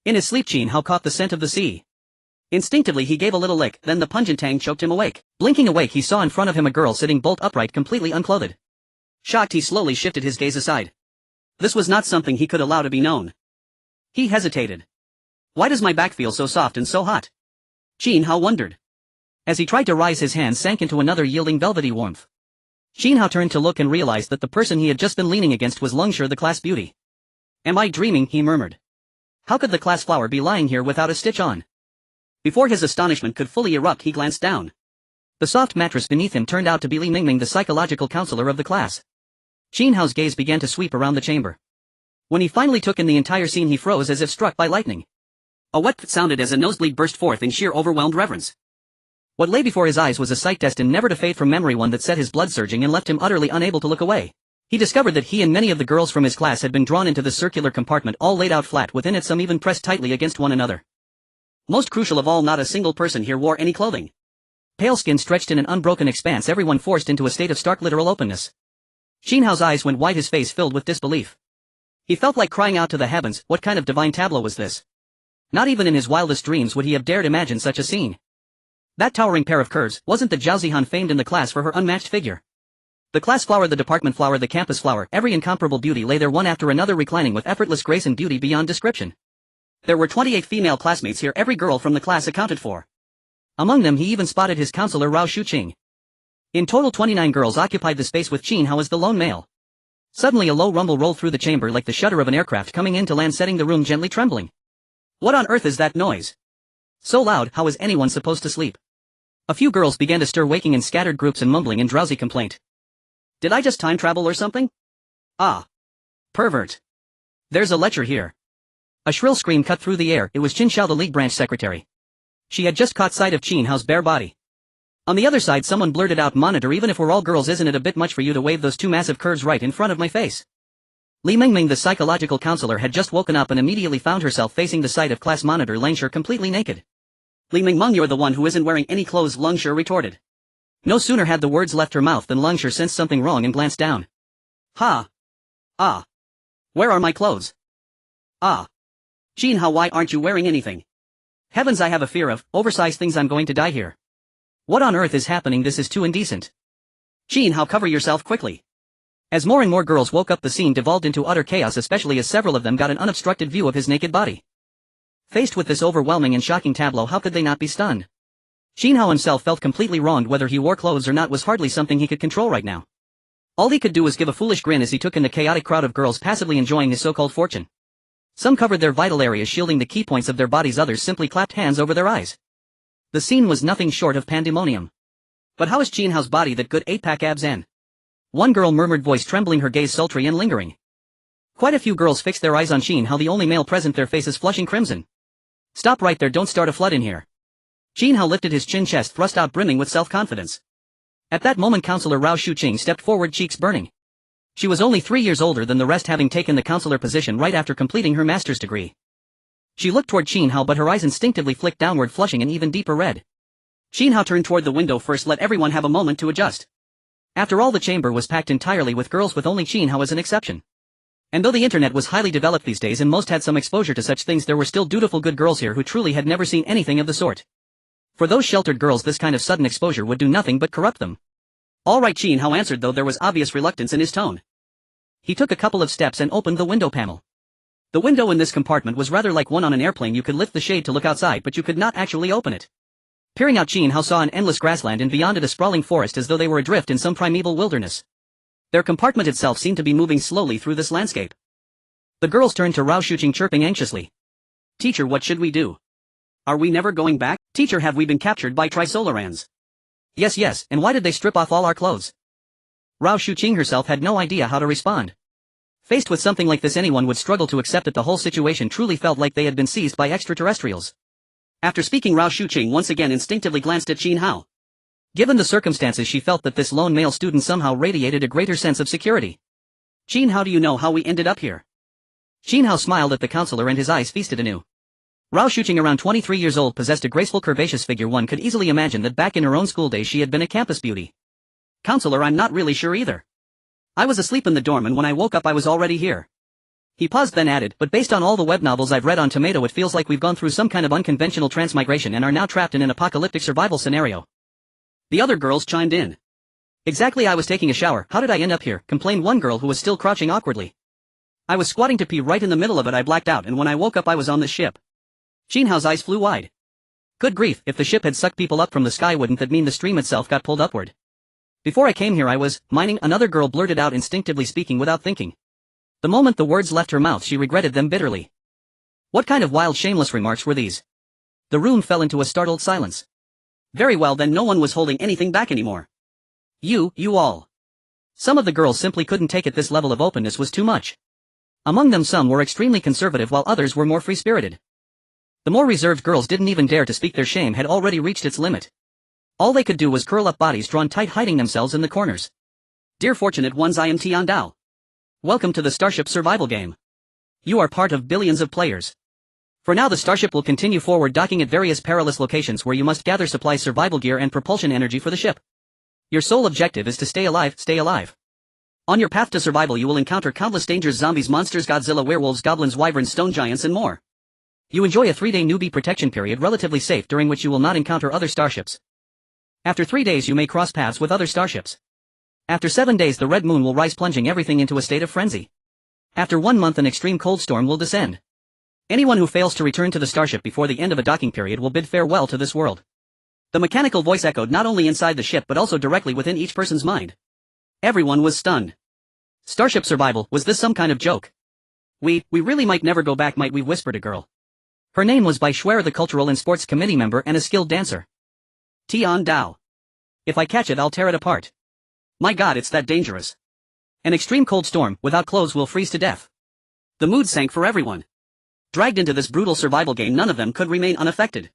In his sleep Qin Hao caught the scent of the sea. Instinctively he gave a little lick, then the pungent tang choked him awake. Blinking awake he saw in front of him a girl sitting bolt upright completely unclothed. Shocked he slowly shifted his gaze aside. This was not something he could allow to be known. He hesitated. Why does my back feel so soft and so hot? Qin Hao wondered. As he tried to rise his hand sank into another yielding velvety warmth. Qin Hao turned to look and realized that the person he had just been leaning against was Lungshi the class beauty. Am I dreaming, he murmured. How could the class flower be lying here without a stitch on? Before his astonishment could fully erupt he glanced down. The soft mattress beneath him turned out to be Li Mingming, the psychological counselor of the class. Qin Hao's gaze began to sweep around the chamber. When he finally took in the entire scene he froze as if struck by lightning. A wet p't sounded as a nosebleed burst forth in sheer overwhelmed reverence. What lay before his eyes was a sight destined never to fade from memory, one that set his blood surging and left him utterly unable to look away. He discovered that he and many of the girls from his class had been drawn into the circular compartment, all laid out flat within it, some even pressed tightly against one another. Most crucial of all, not a single person here wore any clothing. Pale skin stretched in an unbroken expanse, everyone forced into a state of stark literal openness. Qin Hao's eyes went wide, his face filled with disbelief. He felt like crying out to the heavens, what kind of divine tableau was this? Not even in his wildest dreams would he have dared imagine such a scene. That towering pair of curves, wasn't the Zhao Zihan famed in the class for her unmatched figure? The class flower, the department flower, the campus flower, every incomparable beauty lay there one after another, reclining with effortless grace and beauty beyond description. There were 28 female classmates here, every girl from the class accounted for. Among them he even spotted his counselor Rao Shuqing. In total 29 girls occupied the space, with Qin Hao as the lone male. Suddenly a low rumble rolled through the chamber like the shudder of an aircraft coming in to land, setting the room gently trembling. What on earth is that noise? So loud, how is anyone supposed to sleep? A few girls began to stir, waking in scattered groups and mumbling in drowsy complaint. Did I just time travel or something? Ah. Pervert. There's a lecture here. A shrill scream cut through the air. It was Qin Hao, the league branch secretary. She had just caught sight of Qin Hao's bare body. On the other side someone blurted out, "Monitor, even if we're all girls, isn't it a bit much for you to wave those two massive curves right in front of my face?" Li Mingming, the psychological counselor, had just woken up and immediately found herself facing the sight of class monitor Lungshi completely naked. "Li Mingmeng, you're the one who isn't wearing any clothes," Lungshi retorted. No sooner had the words left her mouth than Lungshi sensed something wrong and glanced down. Ha! Ah! Where are my clothes? Ah! Qin Hao, why aren't you wearing anything? Heavens, I have a fear of oversized things, I'm going to die here. What on earth is happening? This is too indecent. Qin Hao, cover yourself quickly. As more and more girls woke up, the scene devolved into utter chaos, especially as several of them got an unobstructed view of his naked body. Faced with this overwhelming and shocking tableau, how could they not be stunned? Qin Hao himself felt completely wronged. Whether he wore clothes or not was hardly something he could control right now. All he could do was give a foolish grin as he took in the chaotic crowd of girls passively enjoying his so-called fortune. Some covered their vital areas, shielding the key points of their bodies, others simply clapped hands over their eyes. The scene was nothing short of pandemonium. But how is Qin Hao's body that good 8-pack abs in? One girl murmured, voice trembling, her gaze sultry and lingering. Quite a few girls fixed their eyes on Qin Hao, the only male present, their faces flushing crimson. Stop right there, don't start a flood in here. Qin Hao lifted his chin, chest thrust out, brimming with self-confidence. At that moment Counselor Rao Shuqing stepped forward, cheeks burning. She was only 3 years older than the rest, having taken the counselor position right after completing her master's degree. She looked toward Qin Hao, but her eyes instinctively flicked downward, flushing an even deeper red. Qin Hao turned toward the window first, let everyone have a moment to adjust. After all, the chamber was packed entirely with girls, with only Qin Hao as an exception. And though the internet was highly developed these days and most had some exposure to such things, there were still dutiful good girls here who truly had never seen anything of the sort. For those sheltered girls this kind of sudden exposure would do nothing but corrupt them. All right, Qin Hao answered, though there was obvious reluctance in his tone. He took a couple of steps and opened the window panel. The window in this compartment was rather like one on an airplane. You could lift the shade to look outside, but you could not actually open it. Peering out, Qin Hao saw an endless grassland and beyond it a sprawling forest, as though they were adrift in some primeval wilderness. Their compartment itself seemed to be moving slowly through this landscape. The girls turned to Rao Shuqing, chirping anxiously. Teacher, what should we do? Are we never going back? Teacher, have we been captured by Trisolarans? Yes, and why did they strip off all our clothes? Rao Shuqing herself had no idea how to respond. Faced with something like this, anyone would struggle to accept that the whole situation truly felt like they had been seized by extraterrestrials. After speaking, Rao Shuqing once again instinctively glanced at Qin Hao. Given the circumstances, she felt that this lone male student somehow radiated a greater sense of security. Qin Hao, do you know how we ended up here? Qin Hao smiled at the counselor and his eyes feasted anew. Rao Shuqing, around 23 years old, possessed a graceful, curvaceous figure. One could easily imagine that back in her own school days she had been a campus beauty. Counselor, I'm not really sure either. I was asleep in the dorm, and when I woke up I was already here. He paused then added, but based on all the web novels I've read on Tomato it feels like we've gone through some kind of unconventional transmigration and are now trapped in an apocalyptic survival scenario. The other girls chimed in. Exactly, I was taking a shower, how did I end up here, complained one girl who was still crouching awkwardly. I was squatting to pee right in the middle of it, I blacked out and when I woke up I was on this ship. Qin Hao's eyes flew wide. Good grief, if the ship had sucked people up from the sky wouldn't that mean the stream itself got pulled upward? Before I came here I was mining, another girl blurted out, instinctively speaking without thinking. The moment the words left her mouth she regretted them bitterly. What kind of wild shameless remarks were these? The room fell into a startled silence. Very well then, no one was holding anything back anymore. You all. Some of the girls simply couldn't take it, this level of openness was too much. Among them some were extremely conservative while others were more free-spirited. The more reserved girls didn't even dare to speak, their shame had already reached its limit. All they could do was curl up, bodies drawn tight, hiding themselves in the corners. Dear fortunate ones, I am Tian Dao. Welcome to the Starship survival game. You are part of billions of players. For now the Starship will continue forward, docking at various perilous locations where you must gather supplies, survival gear and propulsion energy for the ship. Your sole objective is to stay alive, stay alive. On your path to survival you will encounter countless dangers, zombies, monsters, Godzilla, werewolves, goblins, wyverns, stone giants and more. You enjoy a 3-day newbie protection period, relatively safe, during which you will not encounter other starships. After 3 days you may cross paths with other starships. After 7 days the red moon will rise, plunging everything into a state of frenzy. After 1 month an extreme cold storm will descend. Anyone who fails to return to the starship before the end of a docking period will bid farewell to this world. The mechanical voice echoed not only inside the ship but also directly within each person's mind. Everyone was stunned. Starship survival, was this some kind of joke? We really might never go back, might we, whispered a girl. Her name was Bai Schwer, the cultural and sports committee member and a skilled dancer. Tian Dao. If I catch it I'll tear it apart. My god, it's that dangerous. An extreme cold storm, without clothes will freeze to death. The mood sank for everyone. Dragged into this brutal survival game, none of them could remain unaffected.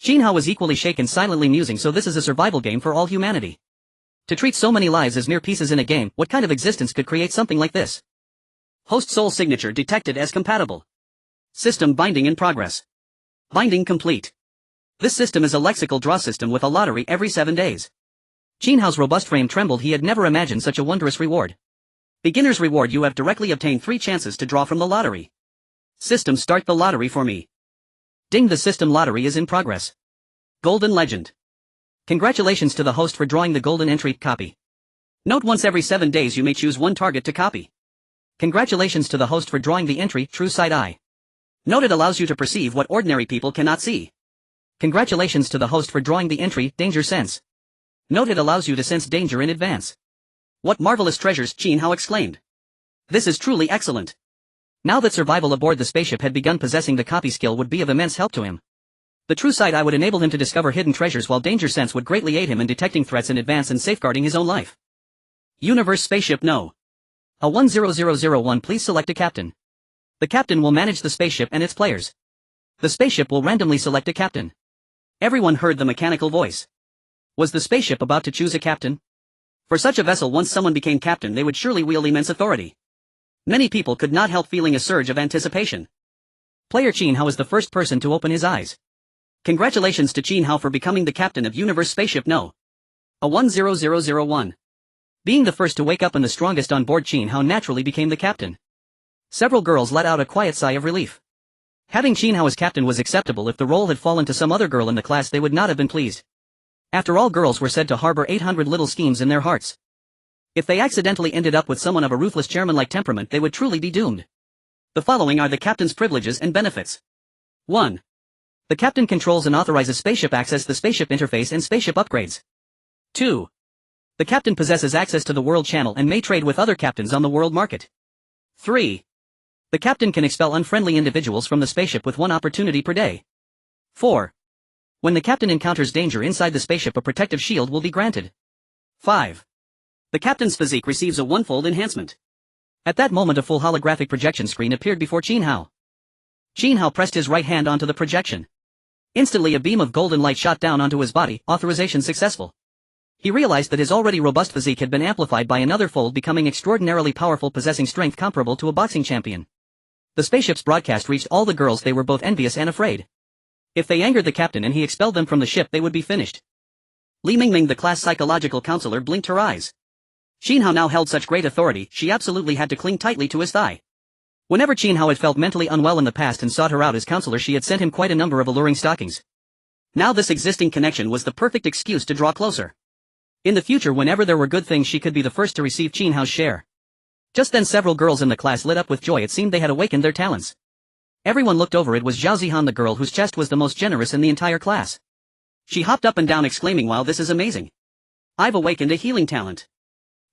Qin Hao was equally shaken, silently musing, so this is a survival game for all humanity. To treat so many lives as mere pieces in a game, what kind of existence could create something like this? Host soul signature detected as compatible. System binding in progress. Binding complete. This system is a lexical draw system with a lottery every 7 days. Qin Hao's robust frame trembled, he had never imagined such a wondrous reward. Beginner's reward, you have directly obtained 3 chances to draw from the lottery. System, start the lottery for me. Ding, the system lottery is in progress. Golden legend. Congratulations to the host for drawing the golden entry, copy. Note, once every 7 days you may choose 1 target to copy. Congratulations to the host for drawing the entry, true sight eye. Note, it allows you to perceive what ordinary people cannot see. Congratulations to the host for drawing the entry, danger sense. Note, it allows you to sense danger in advance. What marvelous treasures, Qin Hao exclaimed. This is truly excellent. Now that survival aboard the spaceship had begun, possessing the copy skill would be of immense help to him. The true sight eye would enable him to discover hidden treasures, while danger sense would greatly aid him in detecting threats in advance and safeguarding his own life. Universe spaceship no. A 10001, please select a captain. The captain will manage the spaceship and its players. The spaceship will randomly select a captain. Everyone heard the mechanical voice. Was the spaceship about to choose a captain? For such a vessel, once someone became captain they would surely wield immense authority. Many people could not help feeling a surge of anticipation. Player Qin Hao was the first person to open his eyes. Congratulations to Qin Hao for becoming the captain of Universe Spaceship No. A 10001. Being the first to wake up and the strongest on board, Qin Hao naturally became the captain. Several girls let out a quiet sigh of relief. Having Qin Hao as captain was acceptable. If the role had fallen to some other girl in the class they would not have been pleased. After all, girls were said to harbor 800 little schemes in their hearts. If they accidentally ended up with someone of a ruthless chairman-like temperament they would truly be doomed. The following are the captain's privileges and benefits. 1. The captain controls and authorizes spaceship access, the spaceship interface and spaceship upgrades. 2. The captain possesses access to the world channel and may trade with other captains on the world market. 3. The captain can expel unfriendly individuals from the spaceship with 1 opportunity per day. 4. When the captain encounters danger inside the spaceship, a protective shield will be granted. 5. The captain's physique receives a 1-fold enhancement. At that moment a full holographic projection screen appeared before Qin Hao. Qin Hao pressed his right hand onto the projection. Instantly a beam of golden light shot down onto his body, authorization successful. He realized that his already robust physique had been amplified by another fold, becoming extraordinarily powerful, possessing strength comparable to a boxing champion. The spaceship's broadcast reached all the girls, they were both envious and afraid. If they angered the captain and he expelled them from the ship they would be finished. Li Mingming, the class psychological counselor, blinked her eyes. Qin Hao now held such great authority, she absolutely had to cling tightly to his thigh. Whenever Qin Hao had felt mentally unwell in the past and sought her out as counselor, she had sent him quite a number of alluring stockings. Now this existing connection was the perfect excuse to draw closer. In the future, whenever there were good things, she could be the first to receive Qin Hao's share. Just then several girls in the class lit up with joy. It seemed they had awakened their talents. Everyone looked over. It was Zhao Zihan, the girl whose chest was the most generous in the entire class. She hopped up and down exclaiming, "Wow, this is amazing. I've awakened a healing talent.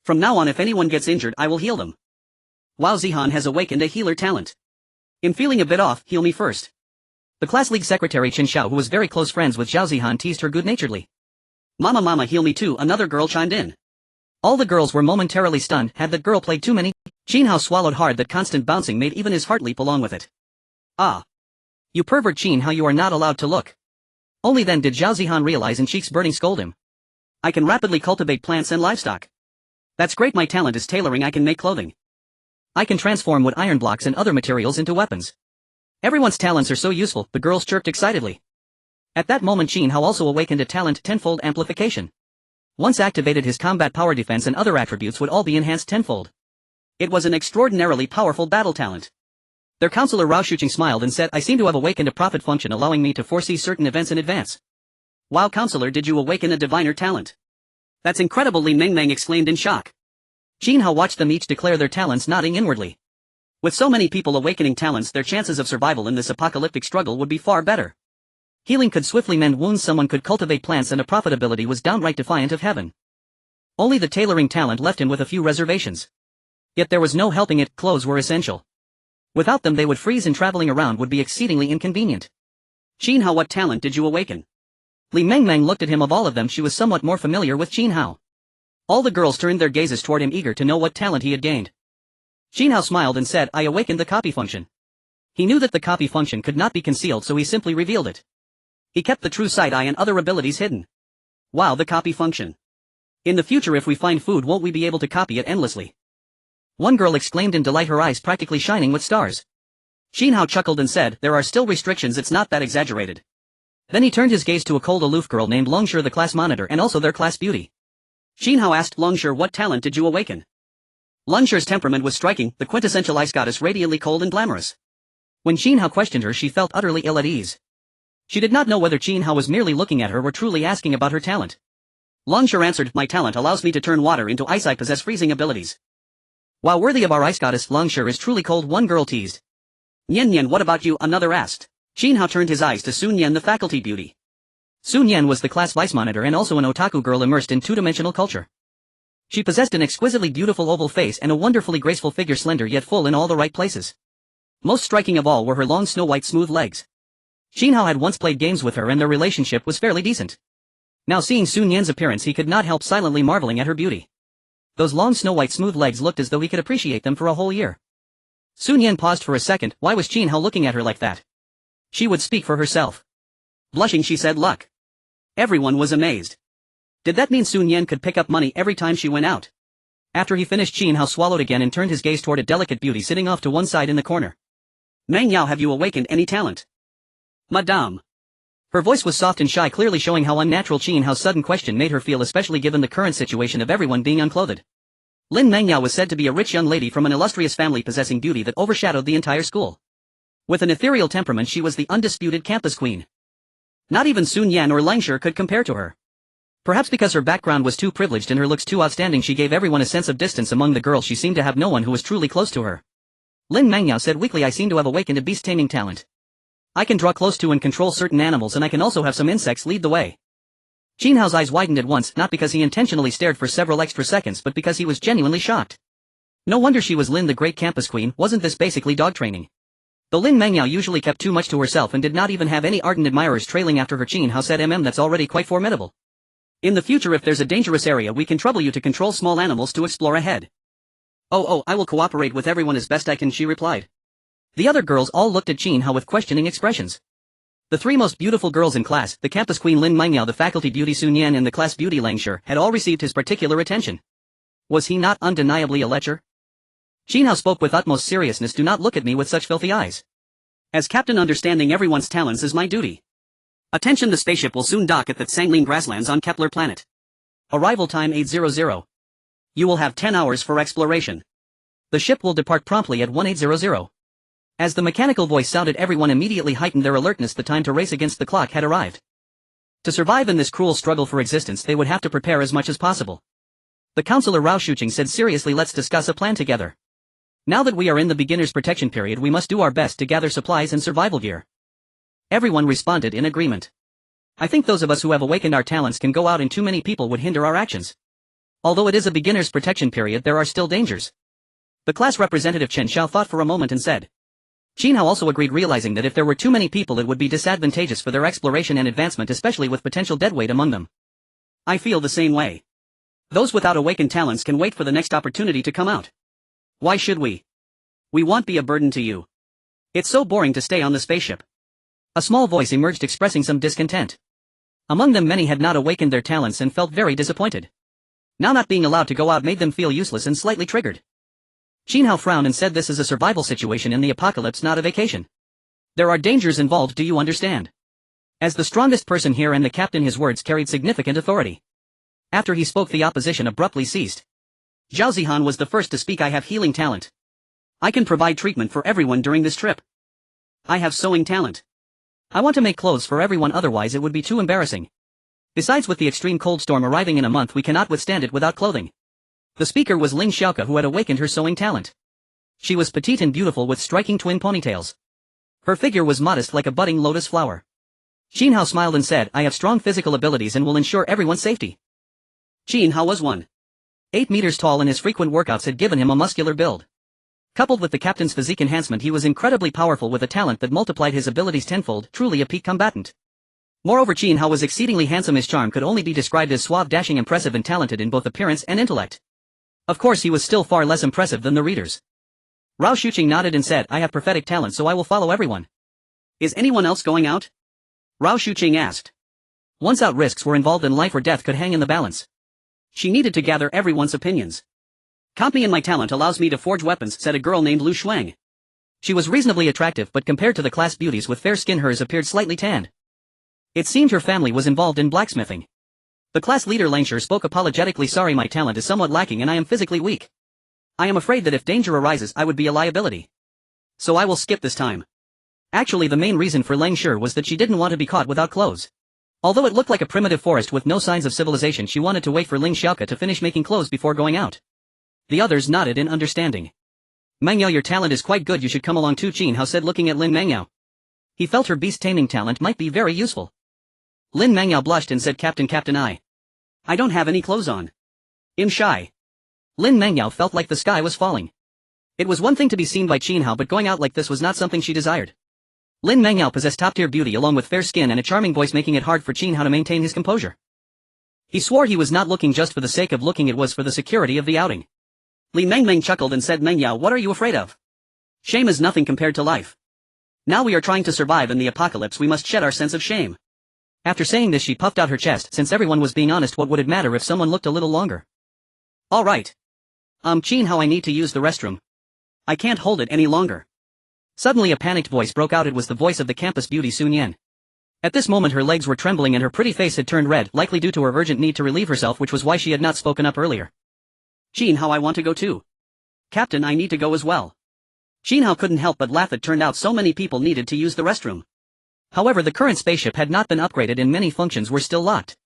From now on, if anyone gets injured, I will heal them. Wow, Zihan has awakened a healer talent. I'm feeling a bit off, heal me first." The class league secretary Qin Hao, who was very close friends with Zhao Zihan, teased her good-naturedly. Mama, heal me too," another girl chimed in. All the girls were momentarily stunned. Had that girl played too many? Qin Hao swallowed hard. That constant bouncing made even his heart leap along with it. "Ah. You pervert Qin Hao, you are not allowed to look." Only then did Zhao Zihan realize and cheeks burning scold him. "I can rapidly cultivate plants and livestock. That's great. My talent is tailoring. I can make clothing. I can transform wood, iron blocks and other materials into weapons. Everyone's talents are so useful," the girls chirped excitedly. At that moment Qin Hao also awakened a talent, tenfold amplification. Once activated, his combat power, defense and other attributes would all be enhanced tenfold. It was an extraordinarily powerful battle talent. Their counselor Rao Shuqing smiled and said, "I seem to have awakened a prophet function, allowing me to foresee certain events in advance." "Wow, counselor, did you awaken a diviner talent? That's incredible," Li Mengmeng exclaimed in shock. Qin Hao watched them each declare their talents, nodding inwardly. With so many people awakening talents, their chances of survival in this apocalyptic struggle would be far better. Healing could swiftly mend wounds, someone could cultivate plants, and a profitability was downright defiant of heaven. Only the tailoring talent left him with a few reservations. Yet there was no helping it, clothes were essential. Without them they would freeze, and traveling around would be exceedingly inconvenient. "Qin Hao, what talent did you awaken?" Li Mengmeng looked at him. Of all of them, she was somewhat more familiar with Qin Hao. All the girls turned their gazes toward him, eager to know what talent he had gained. Qin Hao smiled and said, "I awakened the copy function." He knew that the copy function could not be concealed, so he simply revealed it. He kept the true sight, eye and other abilities hidden. "Wow, the copy function. In the future, if we find food, won't we be able to copy it endlessly?" One girl exclaimed in delight, her eyes practically shining with stars. Qin Hao chuckled and said, "There are still restrictions, it's not that exaggerated." Then he turned his gaze to a cold, aloof girl named Longshur, the class monitor and also their class beauty. Qin Hao asked, "Longshur, what talent did you awaken?" Longshur's temperament was striking, the quintessential ice goddess, radiantly cold and glamorous. When Qin Hao questioned her, she felt utterly ill at ease. She did not know whether Qin Hao was merely looking at her or truly asking about her talent. Longshur answered, "My talent allows me to turn water into ice. I possess freezing abilities." "While worthy of our ice goddess, Longshur is truly cold," one girl teased. "Nian, what about you?" another asked. Qin Hao turned his eyes to Sun Yan, the faculty beauty. Sun Yan was the class vice monitor and also an otaku girl immersed in two-dimensional culture. She possessed an exquisitely beautiful oval face and a wonderfully graceful figure, slender yet full in all the right places. Most striking of all were her long snow-white smooth legs. Qin Hao had once played games with her and their relationship was fairly decent. Now seeing Sun Yan's appearance, he could not help silently marveling at her beauty. Those long snow-white smooth legs looked as though he could appreciate them for a whole year. Sun Yan paused for a second. Why was Qin Hao looking at her like that? She would speak for herself. Blushing, she said, "Luck." Everyone was amazed. Did that mean Sun Yan could pick up money every time she went out? After he finished, Qin Hao swallowed again and turned his gaze toward a delicate beauty sitting off to one side in the corner. "Meng Yao, have you awakened any talent?" "Madame." Her voice was soft and shy, clearly showing how unnatural Qin Hao's sudden question made her feel, especially given the current situation of everyone being unclothed. Lin Meng Yao was said to be a rich young lady from an illustrious family possessing beauty that overshadowed the entire school. With an ethereal temperament, she was the undisputed campus queen. Not even Sun Yan or Longshur could compare to her. Perhaps because her background was too privileged and her looks too outstanding, she gave everyone a sense of distance among the girls. She seemed to have no one who was truly close to her. Lin Mengyao said weakly, "I seem to have awakened a beast taming talent. I can draw close to and control certain animals, and I can also have some insects lead the way." Qin Hao's eyes widened at once, not because he intentionally stared for several extra seconds, but because he was genuinely shocked. No wonder she was Lin, the great campus queen. Wasn't this basically dog training? Though Lin Mengyao usually kept too much to herself and did not even have any ardent admirers trailing after her, Qin Hao said, "That's already quite formidable. In the future, if there's a dangerous area, we can trouble you to control small animals to explore ahead." Oh, I will cooperate with everyone as best I can," she replied. The other girls all looked at Qin Hao with questioning expressions. The three most beautiful girls in class, the campus queen Lin Mengyao, the faculty beauty Sun Yan and the class beauty Longshur, had all received his particular attention. Was he not undeniably a lecher? Qin Hao spoke with utmost seriousness, "Do not look at me with such filthy eyes. As captain, understanding everyone's talents is my duty. Attention, the spaceship will soon dock at the Sangling grasslands on Kepler planet. Arrival time 8:00. You will have 10 hours for exploration. The ship will depart promptly at 1800. As the mechanical voice sounded, everyone immediately heightened their alertness. The time to race against the clock had arrived. To survive in this cruel struggle for existence, they would have to prepare as much as possible. The counselor Rao Shuqing said seriously, let's discuss a plan together. Now that we are in the beginner's protection period, we must do our best to gather supplies and survival gear. Everyone responded in agreement. I think those of us who have awakened our talents can go out, and too many people would hinder our actions. Although it is a beginner's protection period, there are still dangers. The class representative Qin Hao thought for a moment and said. Qin Hao also agreed, realizing that if there were too many people it would be disadvantageous for their exploration and advancement, especially with potential deadweight among them. I feel the same way. Those without awakened talents can wait for the next opportunity to come out. Why should we? We won't be a burden to you. It's so boring to stay on the spaceship. A small voice emerged expressing some discontent. Among them many had not awakened their talents and felt very disappointed. Now not being allowed to go out made them feel useless and slightly triggered. Qin Hao frowned and said, this is a survival situation in the apocalypse, not a vacation. There are dangers involved, do you understand? As the strongest person here and the captain, his words carried significant authority. After he spoke, the opposition abruptly ceased. Zhao Zihan was the first to speak. I have healing talent. I can provide treatment for everyone during this trip. I have sewing talent. I want to make clothes for everyone, otherwise it would be too embarrassing. Besides, with the extreme cold storm arriving in a month, we cannot withstand it without clothing. The speaker was Ling Xiaoke, who had awakened her sewing talent. She was petite and beautiful with striking twin ponytails. Her figure was modest like a budding lotus flower. Qin Hao smiled and said, I have strong physical abilities and will ensure everyone's safety. Qin Hao was 1.8 meters tall and his frequent workouts had given him a muscular build. Coupled with the captain's physique enhancement, he was incredibly powerful with a talent that multiplied his abilities tenfold, truly a peak combatant. Moreover, Qin Hao was exceedingly handsome. His charm could only be described as suave, dashing, impressive, and talented in both appearance and intellect. Of course, he was still far less impressive than the readers. Rao Shuqing nodded and said, I have prophetic talent, so I will follow everyone. Is anyone else going out? Rao Shuqing asked. Once out, risks were involved and life or death could hang in the balance. She needed to gather everyone's opinions. Count me in, my talent allows me to forge weapons, said a girl named Lu Shuang. She was reasonably attractive, but compared to the class beauties with fair skin, hers appeared slightly tanned. It seemed her family was involved in blacksmithing. The class leader Langshur spoke apologetically, sorry, my talent is somewhat lacking and I am physically weak. I am afraid that if danger arises I would be a liability. So I will skip this time. Actually, the main reason for Langshur was that she didn't want to be caught without clothes. Although it looked like a primitive forest with no signs of civilization, she wanted to wait for Ling Xiaoke to finish making clothes before going out. The others nodded in understanding. Mangyao, your talent is quite good, you should come along too, Qin Hao said, looking at Lin Mangyao. He felt her beast-taming talent might be very useful. Lin Mangyao blushed and said, Captain, I don't have any clothes on. I'm shy. Lin Mangyao felt like the sky was falling. It was one thing to be seen by Qin Hao, but going out like this was not something she desired. Lin Mangyao possessed top-tier beauty along with fair skin and a charming voice, making it hard for Qin Hao to maintain his composure. He swore he was not looking just for the sake of looking, it was for the security of the outing. Li Mengmeng chuckled and said, Mangyao, what are you afraid of? Shame is nothing compared to life. Now we are trying to survive in the apocalypse, we must shed our sense of shame. After saying this, she puffed out her chest. Since everyone was being honest, what would it matter if someone looked a little longer? Alright. Qin Hao, I need to use the restroom. I can't hold it any longer. Suddenly a panicked voice broke out. It was the voice of the campus beauty Sun Yan. At this moment her legs were trembling and her pretty face had turned red, likely due to her urgent need to relieve herself, which was why she had not spoken up earlier. Qin Hao, I want to go too. Captain, I need to go as well. Qin Hao couldn't help but laugh. It turned out so many people needed to use the restroom. However, the current spaceship had not been upgraded and many functions were still locked.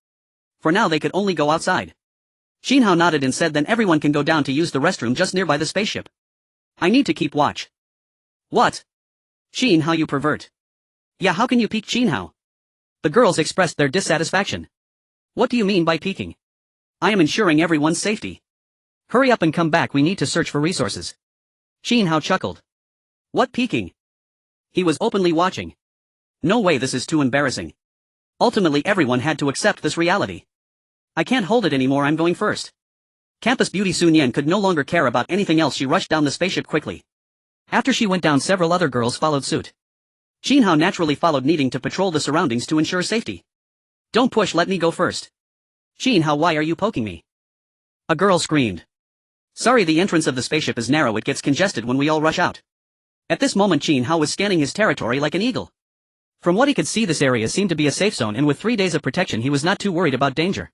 For now they could only go outside. Qin Hao nodded and said, then everyone can go down to use the restroom just nearby the spaceship. I need to keep watch. What? Qin Hao, you pervert. Yeah, how can you peek, Qin Hao? The girls expressed their dissatisfaction. What do you mean by peeking? I am ensuring everyone's safety. Hurry up and come back, we need to search for resources. Qin Hao chuckled. What peeking? He was openly watching. No way, this is too embarrassing. Ultimately everyone had to accept this reality. I can't hold it anymore, I'm going first. Campus beauty Sun Yan could no longer care about anything else. She rushed down the spaceship quickly. After she went down, several other girls followed suit. Qin Hao naturally followed, needing to patrol the surroundings to ensure safety. Don't push, let me go first. Qin Hao, why are you poking me? A girl screamed. Sorry, the entrance of the spaceship is narrow, it gets congested when we all rush out. At this moment Qin Hao was scanning his territory like an eagle. From what he could see, this area seemed to be a safe zone, and with 3 days of protection he was not too worried about danger.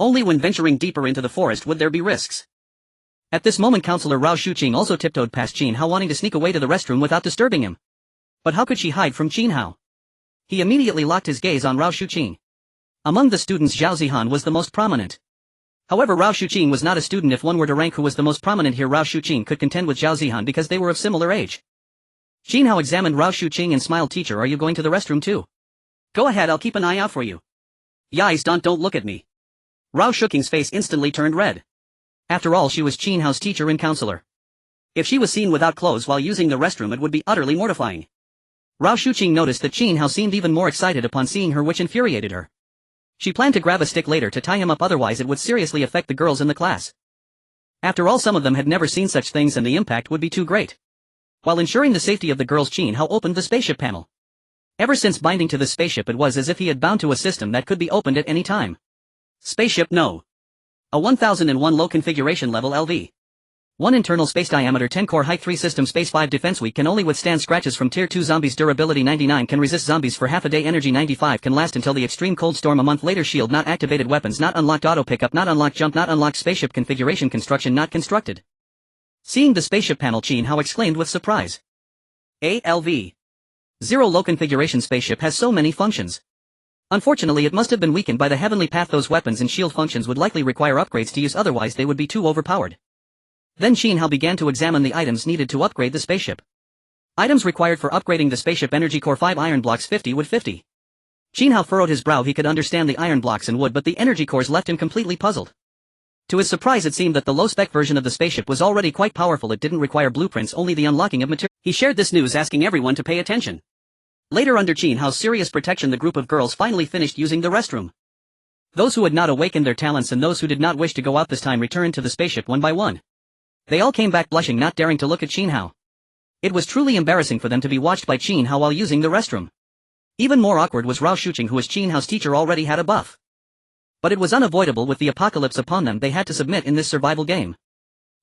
Only when venturing deeper into the forest would there be risks. At this moment Counselor Rao Shuqing also tiptoed past Qin Hao wanting to sneak away to the restroom without disturbing him. But how could she hide from Qin Hao? He immediately locked his gaze on Rao Shuqing. Among the students Zhao Zihan was the most prominent. However, Rao Shuqing was not a student. If one were to rank who was the most prominent here, Rao Shuqing could contend with Zhao Zihan because they were of similar age. Qin Hao examined Rao Shuqing and smiled. Teacher, are you going to the restroom too? Go ahead, I'll keep an eye out for you. Yais, don't look at me. Rao Shuqing's face instantly turned red. After all, she was Qin Hao's teacher and counselor. If she was seen without clothes while using the restroom, it would be utterly mortifying. Rao Shuqing noticed that Qin Hao seemed even more excited upon seeing her, which infuriated her. She planned to grab a stick later to tie him up, otherwise it would seriously affect the girls in the class. After all, some of them had never seen such things and the impact would be too great. While ensuring the safety of the girls, Qin Hao opened the spaceship panel. Ever since binding to the spaceship, it was as if he had bound to a system that could be opened at any time. Spaceship No. A 1001 low configuration level LV. 1 internal space diameter 10 core height 3 system space 5 defense weak can only withstand scratches from tier 2 zombies durability 99 can resist zombies for half a day energy 95 can last until the extreme cold storm a month later shield not activated weapons not unlocked auto pickup not unlocked jump not unlocked spaceship configuration construction not constructed. Seeing the spaceship panel, Qin Hao exclaimed with surprise. ALV. 0 low configuration spaceship has so many functions. Unfortunately, it must have been weakened by the heavenly path. Those weapons and shield functions would likely require upgrades to use, otherwise they would be too overpowered. Then Qin Hao began to examine the items needed to upgrade the spaceship. Items required for upgrading the spaceship: energy core 5 iron blocks 50 wood 50. Qin Hao furrowed his brow. He could understand the iron blocks and wood, but the energy cores left him completely puzzled. To his surprise, it seemed that the low-spec version of the spaceship was already quite powerful. It didn't require blueprints, only the unlocking of material. He shared this news, asking everyone to pay attention. Later, under Qin Hao's serious protection, the group of girls finally finished using the restroom. Those who had not awakened their talents and those who did not wish to go out this time returned to the spaceship one by one. They all came back blushing, not daring to look at Qin Hao. It was truly embarrassing for them to be watched by Qin Hao while using the restroom. Even more awkward was Rao Shuqing, who was Qin Hao's teacher, already had a buff. But it was unavoidable. With the apocalypse upon them, they had to submit in this survival game.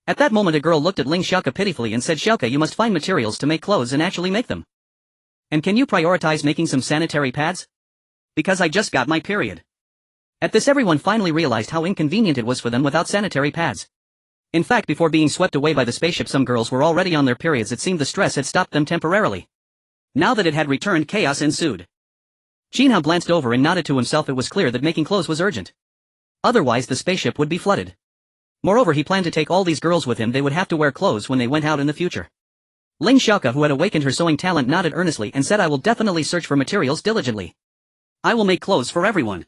At that moment, a girl looked at Ling Xiaoke pitifully and said, Xiaoke, you must find materials to make clothes and actually make them. And can you prioritize making some sanitary pads? Because I just got my period. At this, everyone finally realized how inconvenient it was for them without sanitary pads. In fact, before being swept away by the spaceship, some girls were already on their periods. It seemed the stress had stopped them temporarily. Now that it had returned, chaos ensued. Qin Hao glanced over and nodded to himself. It was clear that making clothes was urgent. Otherwise the spaceship would be flooded. Moreover, he planned to take all these girls with him. They would have to wear clothes when they went out in the future. Ling Xiaoke, who had awakened her sewing talent, nodded earnestly and said, I will definitely search for materials diligently. I will make clothes for everyone.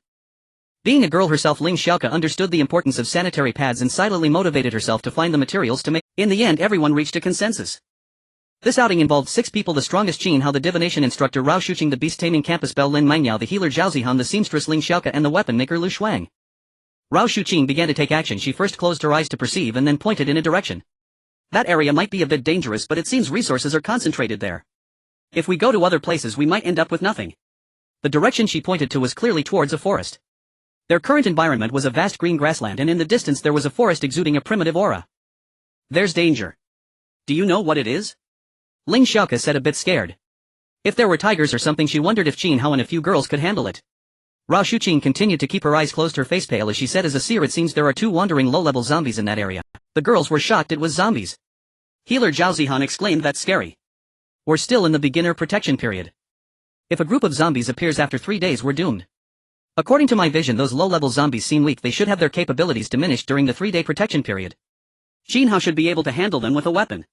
Being a girl herself, Ling Xiaoke understood the importance of sanitary pads and silently motivated herself to find the materials to make. In the end, everyone reached a consensus. This outing involved 6 people: the strongest Qin Hao, the divination instructor Rao Shuqing, the beast-taming campus belle Lin Mangyao, the healer Zhao Zihan, the seamstress Ling Xiaoke, and the weapon maker Lu Shuang. Rao Shuqing began to take action. She first closed her eyes to perceive and then pointed in a direction. That area might be a bit dangerous, but it seems resources are concentrated there. If we go to other places, we might end up with nothing. The direction she pointed to was clearly towards a forest. Their current environment was a vast green grassland, and in the distance there was a forest exuding a primitive aura. There's danger. Do you know what it is? Ling Xiaoke said, a bit scared. If there were tigers or something, she wondered if Qin Hao and a few girls could handle it. Rao Shuqing continued to keep her eyes closed, her face pale as she said, as a seer, it seems there are 2 wandering low-level zombies in that area. The girls were shocked. It was zombies. Healer Zhao Zihan exclaimed, that's scary. We're still in the beginner protection period. If a group of zombies appears after 3 days, we're doomed. According to my vision, those low-level zombies seem weak. They should have their capabilities diminished during the 3-day protection period. Qin Hao should be able to handle them with a weapon.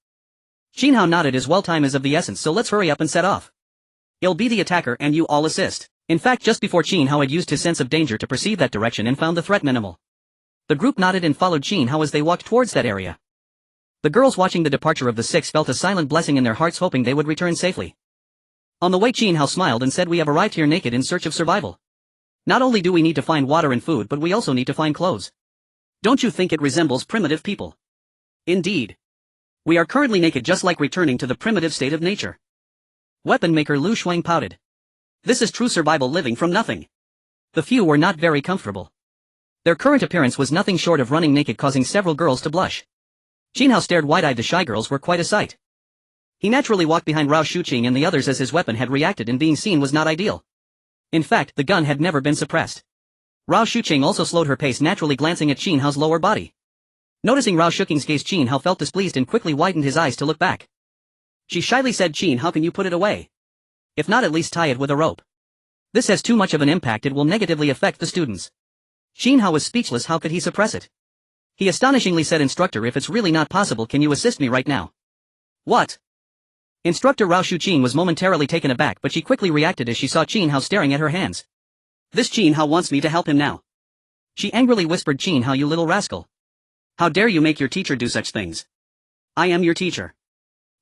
Qin Hao nodded as well. Time is of the essence, so let's hurry up and set off. I'll be the attacker and you all assist. In fact, just before Qin Hao had used his sense of danger to perceive that direction and found the threat minimal. The group nodded and followed Qin Hao as they walked towards that area. The girls watching the departure of the 6 felt a silent blessing in their hearts, hoping they would return safely. On the way, Qin Hao smiled and said, we have arrived here naked in search of survival. Not only do we need to find water and food, but we also need to find clothes. Don't you think it resembles primitive people? Indeed. We are currently naked, just like returning to the primitive state of nature. Weapon maker Lu Shuang pouted. This is true survival, living from nothing. The few were not very comfortable. Their current appearance was nothing short of running naked, causing several girls to blush. Qin Hao stared wide-eyed. The shy girls were quite a sight. He naturally walked behind Rao Shuqing and the others as his weapon had reacted, and being seen was not ideal. In fact, the gun had never been suppressed. Rao Shuqing also slowed her pace, naturally glancing at Qin Hao's lower body. Noticing Rao Shuking's gaze, Qin Hao felt displeased and quickly widened his eyes to look back. She shyly said, Qin, how can you put it away? If not, at least tie it with a rope. This has too much of an impact, it will negatively affect the students. Qin Hao was speechless, how could he suppress it? He astonishingly said, instructor, if it's really not possible, can you assist me right now? What? Instructor Rao Shuqing was momentarily taken aback, but she quickly reacted as she saw Qin Hao staring at her hands. This Qin Hao wants me to help him now. She angrily whispered, Qin Hao, you little rascal. How dare you make your teacher do such things? I am your teacher.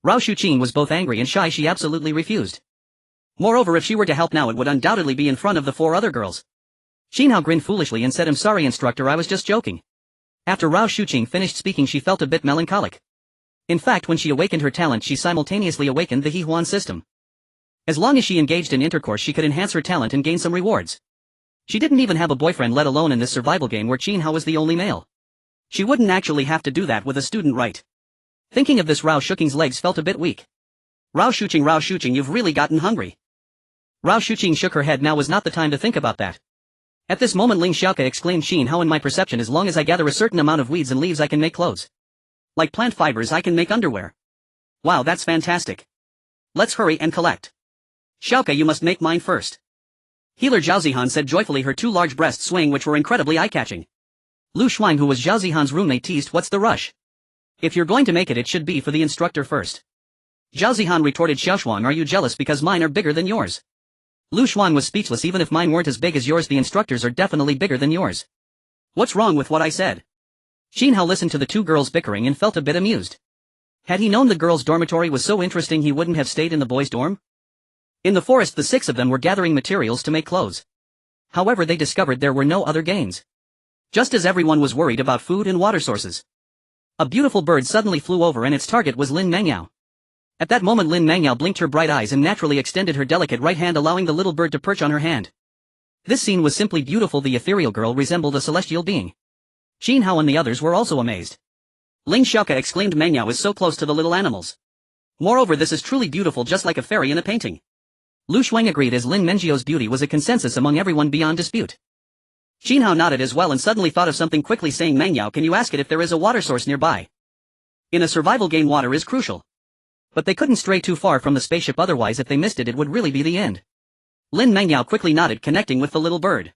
Rao Shuqing was both angry and shy, she absolutely refused. Moreover, if she were to help now, it would undoubtedly be in front of the 4 other girls. Qin Hao grinned foolishly and said, I'm sorry, instructor, I was just joking. After Rao Shuqing finished speaking, she felt a bit melancholic. In fact, when she awakened her talent, she simultaneously awakened the He Huan system. As long as she engaged in intercourse, she could enhance her talent and gain some rewards. She didn't even have a boyfriend, let alone in this survival game where Qin Hao was the only male. She wouldn't actually have to do that with a student, right? Thinking of this, Rao Shuking's legs felt a bit weak. Rao Shuqing, you've really gotten hungry. Rao Shuqing shook her head. Now was not the time to think about that. At this moment, Ling Xiaoke exclaimed, Qin Hao, in my perception, as long as I gather a certain amount of weeds and leaves, I can make clothes. Like plant fibers, I can make underwear. Wow, that's fantastic. Let's hurry and collect. Xiaoke, you must make mine first. Healer Zhao Zihan said joyfully, her 2 large breasts swaying which were incredibly eye-catching. Lu Shuang, who was Zhao Zihan's roommate, teased, what's the rush? If you're going to make it, it should be for the instructor first. Zhao Zihan retorted, Xiao Shuang, are you jealous because mine are bigger than yours? Lu Shuang was speechless. Even if mine weren't as big as yours, the instructors are definitely bigger than yours. What's wrong with what I said? Qin Hao listened to the 2 girls bickering and felt a bit amused. Had he known the girls' dormitory was so interesting, he wouldn't have stayed in the boys' dorm? In the forest, the 6 of them were gathering materials to make clothes. However, they discovered there were no other gains. Just as everyone was worried about food and water sources, a beautiful bird suddenly flew over, and its target was Lin Mengyao. At that moment, Lin Mengyao blinked her bright eyes and naturally extended her delicate right hand, allowing the little bird to perch on her hand. This scene was simply beautiful. The ethereal girl resembled a celestial being. Qin Hao and the others were also amazed. Ling Xiaoke exclaimed, Mengyao is so close to the little animals. Moreover, this is truly beautiful, just like a fairy in a painting. Lu Shuang agreed, as Lin Mengyao beauty was a consensus among everyone beyond dispute. Qin Hao nodded as well and suddenly thought of something, quickly saying, Mengyao, can you ask it if there is a water source nearby? In a survival game, water is crucial. But they couldn't stray too far from the spaceship, otherwise if they missed it, it would really be the end. Lin Mengyao quickly nodded, connecting with the little bird.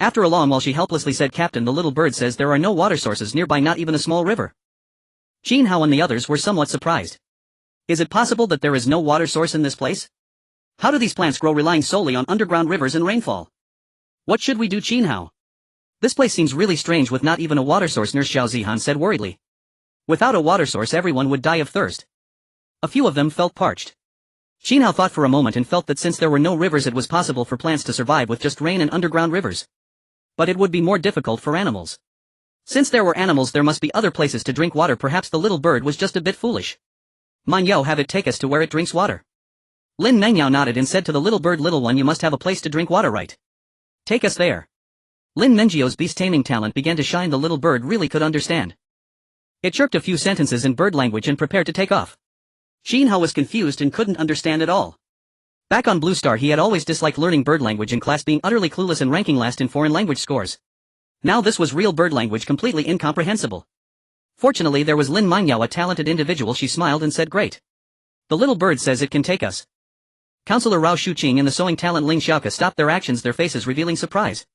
After a long while, she helplessly said, Captain, the little bird says there are no water sources nearby, not even a small river. Qin Hao and the others were somewhat surprised. Is it possible that there is no water source in this place? How do these plants grow relying solely on underground rivers and rainfall? What should we do, Qin Hao? This place seems really strange with not even a water source, Nurse Zhao Zihan said worriedly. Without a water source, everyone would die of thirst. A few of them felt parched. Qin Hao thought for a moment and felt that since there were no rivers, it was possible for plants to survive with just rain and underground rivers. But it would be more difficult for animals. Since there were animals, there must be other places to drink water. Perhaps the little bird was just a bit foolish. Manyo, have it take us to where it drinks water. Lin Mengyao nodded and said to the little bird, little one, you must have a place to drink water, right? Take us there. Lin Mengyio's beast-taming talent began to shine. The little bird really could understand. It chirped a few sentences in bird language and prepared to take off. Qin Hao was confused and couldn't understand at all. Back on Blue Star, he had always disliked learning bird language in class, being utterly clueless and ranking last in foreign language scores. Now this was real bird language, completely incomprehensible. Fortunately, there was Lin Mengyao, a talented individual. She smiled and said, great. The little bird says it can take us. Counselor Rao Shuqing and the sewing talent Ling Xiaoke stopped their actions, their faces revealing surprise.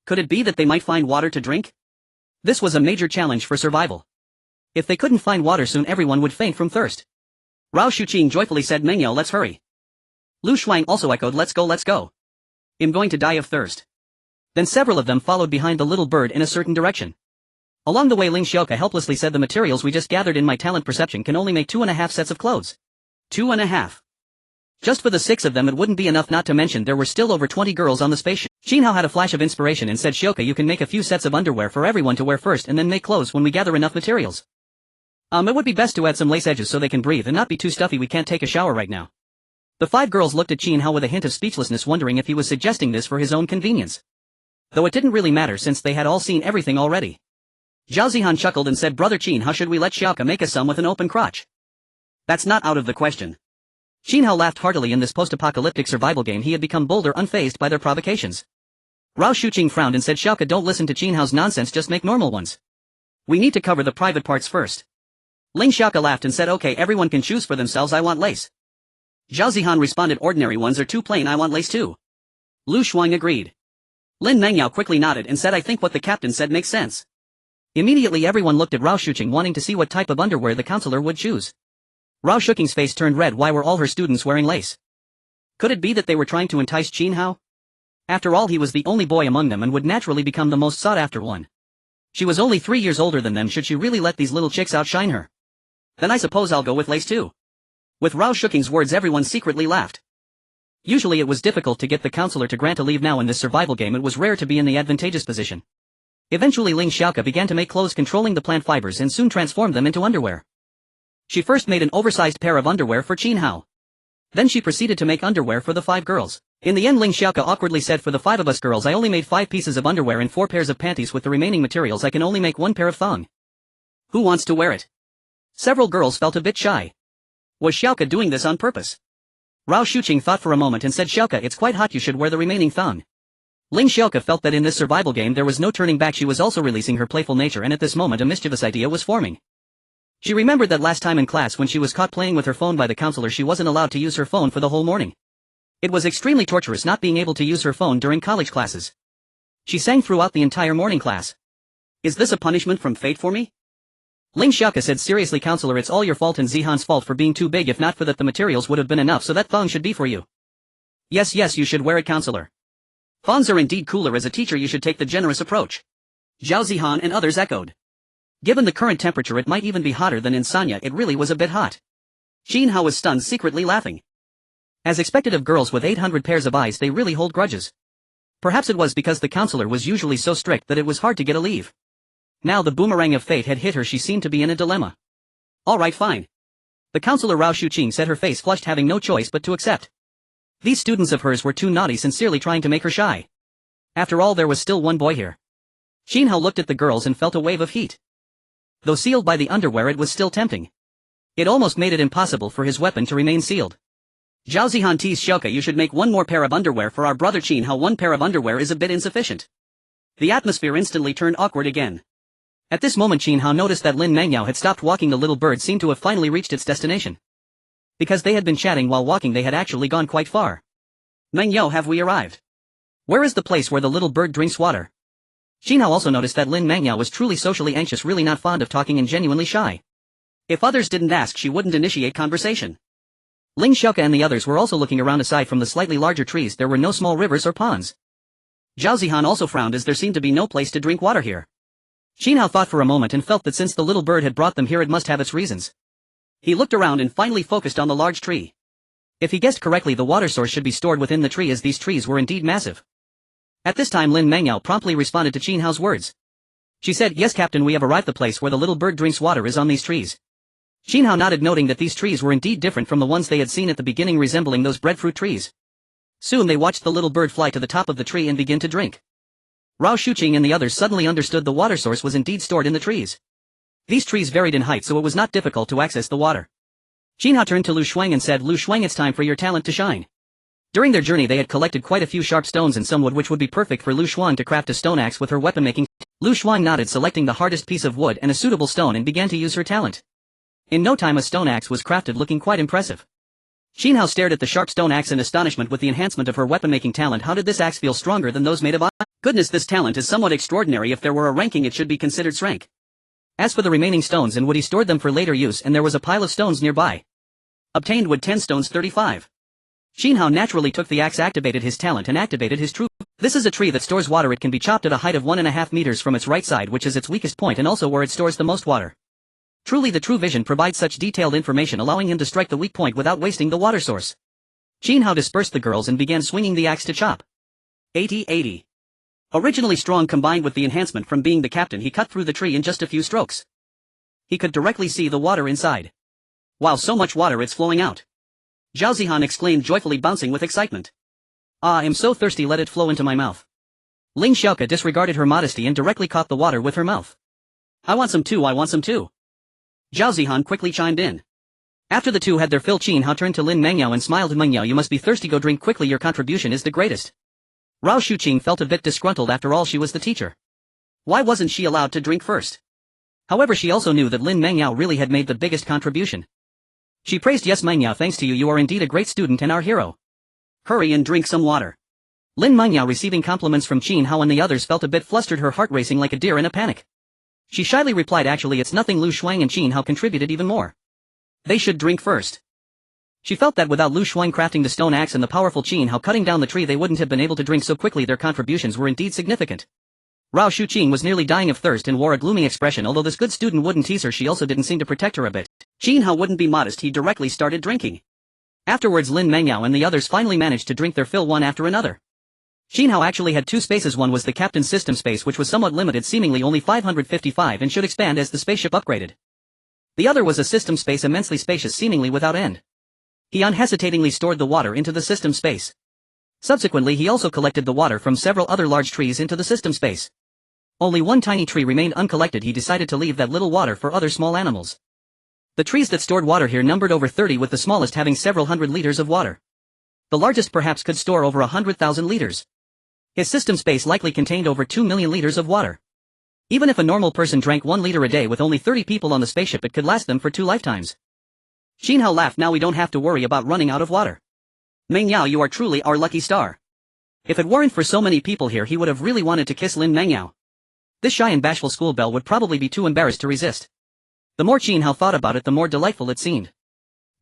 Could it be that they might find water to drink? This was a major challenge for survival. If they couldn't find water soon, everyone would faint from thirst. Rao Shuqing joyfully said, Mengyao, let's hurry. Lu Shuang also echoed, let's go, let's go. I'm going to die of thirst. Then several of them followed behind the little bird in a certain direction. Along the way, Ling Xiaoke helplessly said, the materials we just gathered in my talent perception can only make 2.5 sets of clothes. 2.5. Just for the 6 of them it wouldn't be enough, not to mention there were still over 20 girls on the spaceship. Qin Hao had a flash of inspiration and said, Xiaoke, you can make a few sets of underwear for everyone to wear first and then make clothes when we gather enough materials. It would be best to add some lace edges so they can breathe and not be too stuffy. We can't take a shower right now. The 5 girls looked at Qin Hao with a hint of speechlessness, wondering if he was suggesting this for his own convenience. Though it didn't really matter since they had all seen everything already. Zhao Zihan chuckled and said, Brother Qin, how should we let Xiaoke make us some with an open crotch? That's not out of the question. Qin Hao laughed heartily. In this post-apocalyptic survival game he had become bolder, unfazed by their provocations. Rao Shuqing frowned and said, Xiaoke, don't listen to Qin Hao's nonsense, just make normal ones. We need to cover the private parts first. Ling Xiaoke laughed and said okay, everyone can choose for themselves, I want lace. Zhao Zihan responded, ordinary ones are too plain, I want lace too. Lu Shuang agreed. Lin Mengyao quickly nodded and said I think what the captain said makes sense. Immediately everyone looked at Rao Shuqing wanting to see what type of underwear the counselor would choose. Rao Shuqing's face turned red. Why were all her students wearing lace? Could it be that they were trying to entice Qin Hao? After all, he was the only boy among them and would naturally become the most sought-after one. She was only 3 years older than them. Should she really let these little chicks outshine her? Then I suppose I'll go with lace too. With Rao Shuqing's words, everyone secretly laughed. Usually it was difficult to get the counselor to grant a leave. Now in this survival game it was rare to be in the advantageous position. Eventually Ling Xiaoke began to make clothes controlling the plant fibers and soon transformed them into underwear. She first made an oversized pair of underwear for Qin Hao. Then she proceeded to make underwear for the 5 girls. In the end Ling Xiaoke awkwardly said, for the 5 of us girls I only made 5 pieces of underwear and 4 pairs of panties. With the remaining materials I can only make 1 pair of thong. Who wants to wear it? Several girls felt a bit shy. Was Xiaoke doing this on purpose? Rao Shuqing thought for a moment and said, Xiaoke, it's quite hot, you should wear the remaining thong. Ling Xiaoke felt that in this survival game there was no turning back. She was also releasing her playful nature, and at this moment a mischievous idea was forming. She remembered that last time in class when she was caught playing with her phone by the counselor, she wasn't allowed to use her phone for the whole morning. It was extremely torturous not being able to use her phone during college classes. She sang throughout the entire morning class. Is this a punishment from fate for me? Ling Xiaoke said seriously, counselor, it's all your fault and Zihan's fault for being too big. If not for that the materials would have been enough, so that thong should be for you. Yes, you should wear it, counselor. Thongs are indeed cooler. As a teacher you should take the generous approach. Zhao Zihan and others echoed. Given the current temperature it might even be hotter than in Sanya. It really was a bit hot. Qin Hao was stunned, secretly laughing. As expected of girls with 800 pairs of eyes, they really hold grudges. Perhaps it was because the counselor was usually so strict that it was hard to get a leave. Now the boomerang of fate had hit her. She seemed to be in a dilemma. Alright, fine. The counselor Rao Shuqing said, her face flushed, having no choice but to accept. These students of hers were too naughty, sincerely trying to make her shy. After all, there was still one boy here. Qin Hao looked at the girls and felt a wave of heat. Though sealed by the underwear, it was still tempting. It almost made it impossible for his weapon to remain sealed. Zhao Zihan teased, Xiaoke, you should make 1 more pair of underwear for our brother Qin Hao. 1 pair of underwear is a bit insufficient. The atmosphere instantly turned awkward again. At this moment Qin Hao noticed that Lin Mengyao had stopped walking. The little bird seemed to have finally reached its destination. Because they had been chatting while walking, they had actually gone quite far. Mengyao, have we arrived? Where is the place where the little bird drinks water? Qin Hao also noticed that Lin Mengyao was truly socially anxious, really not fond of talking and genuinely shy. If others didn't ask, she wouldn't initiate conversation. Ling Xiaoke and the others were also looking around. Aside from the slightly larger trees, there were no small rivers or ponds. Zhao Zihan also frowned, as there seemed to be no place to drink water here. Qin Hao thought for a moment and felt that since the little bird had brought them here, it must have its reasons. He looked around and finally focused on the large tree. If he guessed correctly, the water source should be stored within the tree, as these trees were indeed massive. At this time Lin Mengyao promptly responded to Qin Hao's words. She said, yes captain, we have arrived. The place where the little bird drinks water is on these trees. Qin Hao nodded, noting that these trees were indeed different from the ones they had seen at the beginning, resembling those breadfruit trees. Soon they watched the little bird fly to the top of the tree and begin to drink. Rao Shuqing and the others suddenly understood the water source was indeed stored in the trees. These trees varied in height, so it was not difficult to access the water. Qin Hao turned to Lu Shuang and said, Lu Shuang, it's time for your talent to shine. During their journey they had collected quite a few sharp stones and some wood, which would be perfect for Lu Shuang to craft a stone axe with her weapon making. Lu Shuang nodded, selecting the hardest piece of wood and a suitable stone, and began to use her talent. In no time a stone axe was crafted, looking quite impressive. Qin Hao stared at the sharp stone axe in astonishment. With the enhancement of her weapon making talent, how did this axe feel stronger than those made of iron? Goodness, this talent is somewhat extraordinary. If there were a ranking, it should be considered strength. As for the remaining stones and wood, he stored them for later use, and there was a pile of stones nearby. Obtained wood 10 stones 35. Qin Hao naturally took the axe, activated his talent, and activated his true. This is a tree that stores water. It can be chopped at a height of 1.5 meters from its right side, which is its weakest point and also where it stores the most water. Truly the true vision provides such detailed information, allowing him to strike the weak point without wasting the water source. Qin Hao dispersed the girls and began swinging the axe to chop. 80. Originally strong, combined with the enhancement from being the captain, he cut through the tree in just a few strokes. He could directly see the water inside. Wow, so much water, it's flowing out. Zhao Zihan exclaimed joyfully, bouncing with excitement. Ah, I'm so thirsty, let it flow into my mouth. Ling Xiaoke disregarded her modesty and directly caught the water with her mouth. I want some too. Zhao Zihan quickly chimed in. After the two had their fill, Qin Hao turned to Lin Mengyao and smiled. Mengyao, you must be thirsty, go drink quickly, your contribution is the greatest. Rao Shuqing felt a bit disgruntled. After all, she was the teacher. Why wasn't she allowed to drink first? However, she also knew that Lin Mangyao really had made the biggest contribution. She praised, "Yes, Mangyao, thanks to you, you are indeed a great student and our hero. Hurry and drink some water." Lin Mangyao, receiving compliments from Qin Hao and the others, felt a bit flustered, her heart racing like a deer in a panic. She shyly replied, "Actually, it's nothing." Lu Shuang and Qin Hao contributed even more. They should drink first. She felt that without Lu Shuang crafting the stone axe and the powerful Qin Hao cutting down the tree, they wouldn't have been able to drink so quickly. Their contributions were indeed significant. Rao Shuqing was nearly dying of thirst and wore a gloomy expression. Although this good student wouldn't tease her, she also didn't seem to protect her a bit. Qin Hao wouldn't be modest, he directly started drinking. Afterwards, Lin Mangyao and the others finally managed to drink their fill one after another. Qin Hao actually had two spaces. One was the captain's system space, which was somewhat limited, seemingly only 555, and should expand as the spaceship upgraded. The other was a system space immensely spacious, seemingly without end. He unhesitatingly stored the water into the system space. Subsequently, he also collected the water from several other large trees into the system space. Only one tiny tree remained uncollected. He decided to leave that little water for other small animals. The trees that stored water here numbered over 30, with the smallest having several hundred liters of water. The largest perhaps could store over 100,000 liters. His system space likely contained over 2 million liters of water. Even if a normal person drank 1 liter a day with only 30 people on the spaceship, it could last them for 2 lifetimes. Qin Hao laughed. "Now we don't have to worry about running out of water. Mangyao, you are truly our lucky star." If it weren't for so many people here, he would have really wanted to kiss Lin Mangyao. This shy and bashful school belle would probably be too embarrassed to resist. The more Qin Hao thought about it, the more delightful it seemed.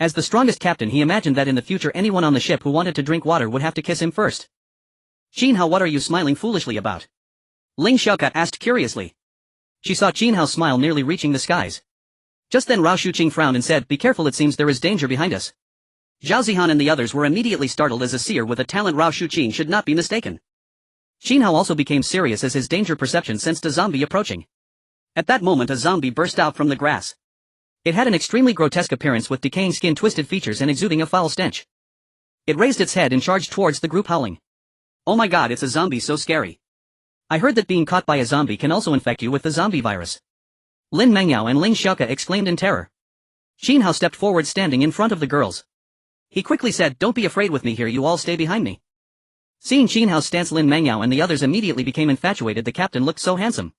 As the strongest captain, he imagined that in the future anyone on the ship who wanted to drink water would have to kiss him first. "Qin Hao, what are you smiling foolishly about?" Ling Xiaoka asked curiously. She saw Qin Hao smile, nearly reaching the skies. Just then Rao Shuqing frowned and said, "Be careful, it seems there is danger behind us." Zhao Zihan and the others were immediately startled, as a seer with a talent Rao Shuqing should not be mistaken. Qin Hao also became serious as his danger perception sensed a zombie approaching. At that moment a zombie burst out from the grass. It had an extremely grotesque appearance, with decaying skin, twisted features, and exuding a foul stench. It raised its head and charged towards the group, howling. "Oh my god, it's a zombie, so scary. I heard that being caught by a zombie can also infect you with the zombie virus." Lin Mangyao and Ling Xiaoka exclaimed in terror. Qin Hao stepped forward, standing in front of the girls. He quickly said, "Don't be afraid with me here, you all stay behind me." Seeing Qin Hao's stance, Lin Mangyao and the others immediately became infatuated. The captain looked so handsome.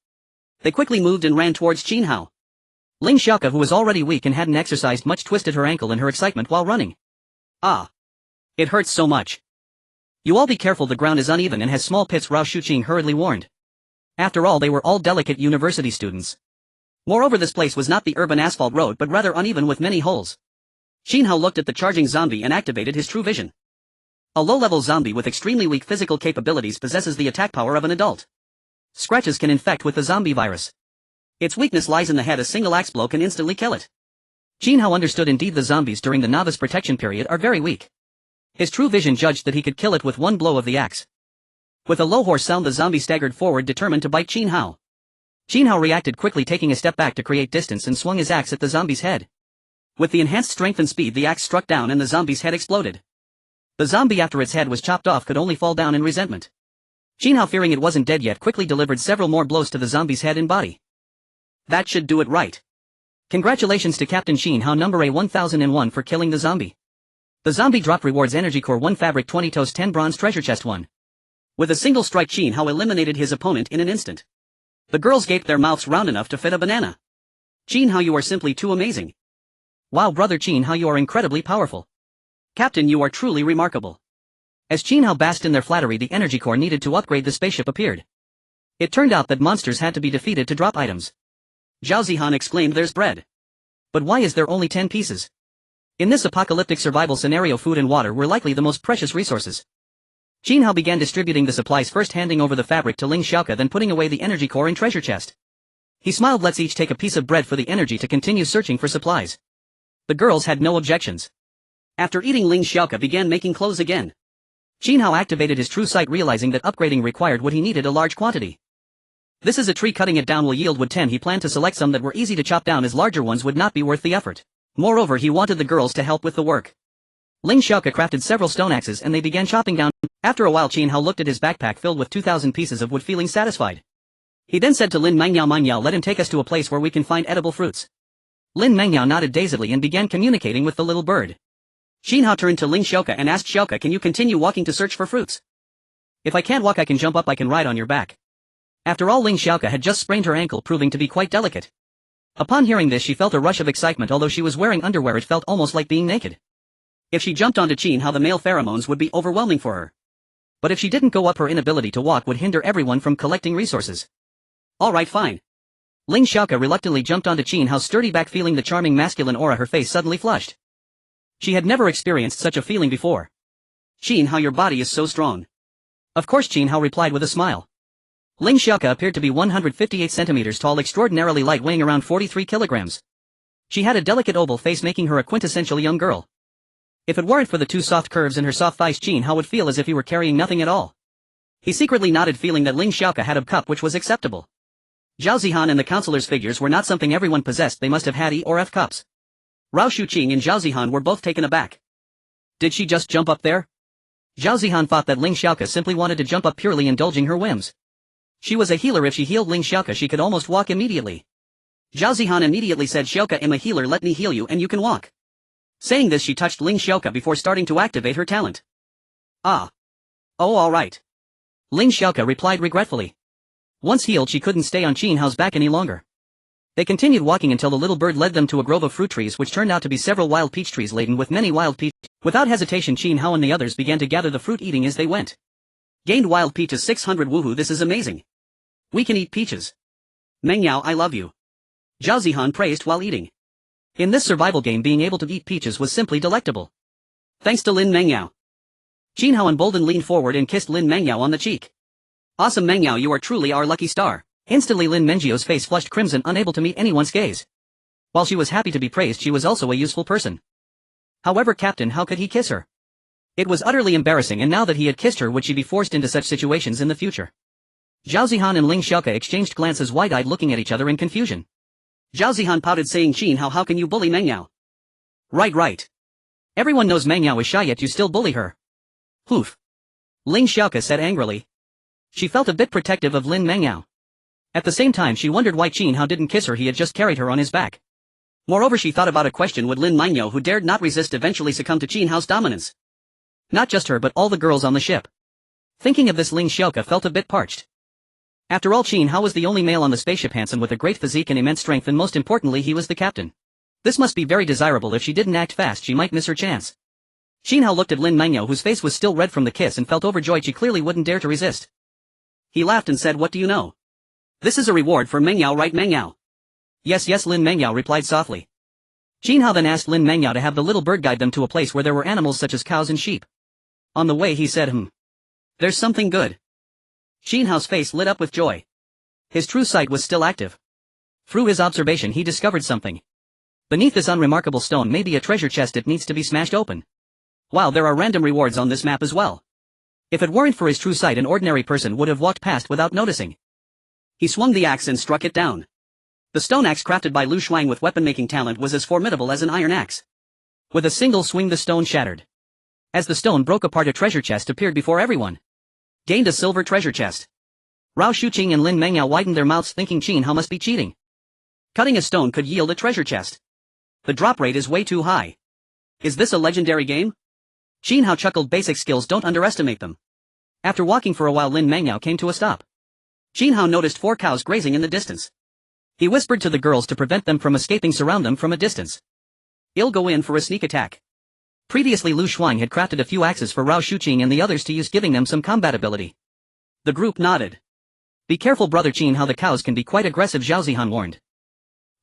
They quickly moved and ran towards Qin Hao. Ling Xiaoka, who was already weak and hadn't exercised much, twisted her ankle in her excitement while running. "Ah. It hurts so much. You all be careful, the ground is uneven and has small pits," Rao Shuqing hurriedly warned. After all, they were all delicate university students. Moreover, this place was not the urban asphalt road but rather uneven with many holes. Qin Hao looked at the charging zombie and activated his true vision. A low-level zombie with extremely weak physical capabilities possesses the attack power of an adult. Scratches can infect with the zombie virus. Its weakness lies in the head. A single axe blow can instantly kill it. Qin Hao understood indeed the zombies during the novice protection period are very weak. His true vision judged that he could kill it with one blow of the axe. With a low hoarse sound, the zombie staggered forward, determined to bite Qin Hao. Qin Hao reacted quickly, taking a step back to create distance, and swung his axe at the zombie's head. With the enhanced strength and speed, the axe struck down and the zombie's head exploded. The zombie, after its head was chopped off, could only fall down in resentment. Qin Hao, fearing it wasn't dead yet, quickly delivered several more blows to the zombie's head and body. "That should do it right. Congratulations to Captain Qin Hao number A1001 for killing the zombie. The zombie dropped rewards: energy core 1, fabric 20, toast 10, bronze treasure chest 1. With a single strike, Qin Hao eliminated his opponent in an instant. The girls gaped, their mouths round enough to fit a banana. "Qin Hao, you are simply too amazing. Wow, brother Qin Hao, you are incredibly powerful. Captain, you are truly remarkable." As Qin Hao basked in their flattery, the energy core needed to upgrade the spaceship appeared. It turned out that monsters had to be defeated to drop items. Zhao Zihan exclaimed, "There's bread. But why is there only 10 pieces?" In this apocalyptic survival scenario, food and water were likely the most precious resources. Qin Hao began distributing the supplies, first handing over the fabric to Ling Xiaoka, then putting away the energy core and treasure chest. He smiled. "Let's each take a piece of bread for the energy to continue searching for supplies." The girls had no objections. After eating, Ling Xiaoka began making clothes again. Qin Hao activated his true sight, realizing that upgrading required wood. He needed a large quantity. "This is a tree, cutting it down will yield wood 10. He planned to select some that were easy to chop down, as larger ones would not be worth the effort. Moreover, he wanted the girls to help with the work. Ling Xiaoka crafted several stone axes and they began chopping down. After a while, Qin Hao looked at his backpack filled with 2,000 pieces of wood, feeling satisfied. He then said to Lin Mangyao, "Let him take us to a place where we can find edible fruits." Lin Mangyao nodded dazedly and began communicating with the little bird. Qin Hao turned to Ling Xiaoka and asked, "Xiaoka, can you continue walking to search for fruits?" "If I can't walk, I can jump up. I can ride on your back." After all, Ling Xiaoka had just sprained her ankle, proving to be quite delicate. Upon hearing this she felt a rush of excitement. Although she was wearing underwear it felt almost like being naked. If she jumped onto Qin Hao the male pheromones would be overwhelming for her. But if she didn't go up her inability to walk would hinder everyone from collecting resources. Alright fine. Ling Xiaoke reluctantly jumped onto Qin Hao's sturdy back feeling the charming masculine aura her face suddenly flushed. She had never experienced such a feeling before. Qin Hao your body is so strong. Of course Qin Hao replied with a smile. Ling Xiaoke appeared to be 158 centimeters tall extraordinarily light weighing around 43 kilograms. She had a delicate oval face making her a quintessential young girl. If it weren't for the two soft curves in her soft thighs Qin Hao would feel as if he were carrying nothing at all. He secretly nodded feeling that Ling Xiaoke had a cup which was acceptable. Zhao Zihan and the counselor's figures were not something everyone possessed, they must have had E or F cups. Rao Shuqing and Zhao Zihan were both taken aback. Did she just jump up there? Zhao Zihan thought that Ling Xiaoke simply wanted to jump up purely indulging her whims. She was a healer, if she healed Ling Xiaoke she could almost walk immediately. Zhao Zihan immediately said Xiaoke am a healer, let me heal you and you can walk. Saying this she touched Ling Xiaoke before starting to activate her talent. Ah. Oh alright. Ling Xiaoke replied regretfully. Once healed she couldn't stay on Qin Hao's back any longer. They continued walking until the little bird led them to a grove of fruit trees which turned out to be several wild peach trees laden with many wild peach. Without hesitation Qin Hao and the others began to gather the fruit eating as they went. Gained wild peaches 600 woohoo, this is amazing. We can eat peaches. Meng Yao I love you. Zhao Zihan praised while eating. In this survival game being able to eat peaches was simply delectable. Thanks to Lin Mengyao. Qin Hao emboldened leaned forward and kissed Lin Mengyao on the cheek. Awesome Mengyao, you are truly our lucky star. Instantly Lin Mengyao face flushed crimson, unable to meet anyone's gaze. While she was happy to be praised she was also a useful person. However Captain, how could he kiss her? It was utterly embarrassing, and now that he had kissed her would she be forced into such situations in the future? Zhao Zihan and Ling Xiaoke exchanged glances wide-eyed looking at each other in confusion. Zhao Zihan pouted saying Qin Hao, how can you bully Meng Yao? Right. Everyone knows Meng Yao is shy yet you still bully her. Hoof. Ling Xiaoke said angrily. She felt a bit protective of Lin Meng Yao. At the same time she wondered why Qin Hao didn't kiss her, he had just carried her on his back. Moreover she thought about a question, would Lin Meng Yao, who dared not resist, eventually succumb to Qin Hao's dominance? Not just her but all the girls on the ship. Thinking of this Ling Xiaoke felt a bit parched. After all Qin Hao was the only male on the spaceship, handsome with a great physique and immense strength, and most importantly he was the captain. This must be very desirable. If she didn't act fast she might miss her chance. Qin Hao looked at Lin Mengyao whose face was still red from the kiss and felt overjoyed she clearly wouldn't dare to resist. He laughed and said, what do you know? This is a reward for Mengyao, right Mengyao? Yes Lin Mengyao replied softly. Qin Hao then asked Lin Mengyao to have the little bird guide them to a place where there were animals such as cows and sheep. On the way he said there's something good. Qin Hao's face lit up with joy. His true sight was still active. Through his observation he discovered something. Beneath this unremarkable stone may be a treasure chest, it needs to be smashed open. Wow, there are random rewards on this map as well. If it weren't for his true sight an ordinary person would have walked past without noticing. He swung the axe and struck it down. The stone axe crafted by Lu Shuang with weapon-making talent was as formidable as an iron axe. With a single swing the stone shattered. As the stone broke apart a treasure chest appeared before everyone. Gained a silver treasure chest. Rao Shuqing and Lin Mengyao widened their mouths thinking Qin Hao must be cheating. Cutting a stone could yield a treasure chest. The drop rate is way too high. Is this a legendary game? Qin Hao chuckled, basic skills, don't underestimate them. After walking for a while Lin Mengyao came to a stop. Qin Hao noticed 4 cows grazing in the distance. He whispered to the girls to prevent them from escaping, surround them from a distance. I'll go in for a sneak attack. Previously Lu Shuang had crafted a few axes for Rao Shuqing and the others to use, giving them some combat ability. The group nodded. Be careful brother Qin Hao, the cows can be quite aggressive, Zhao Zihan warned.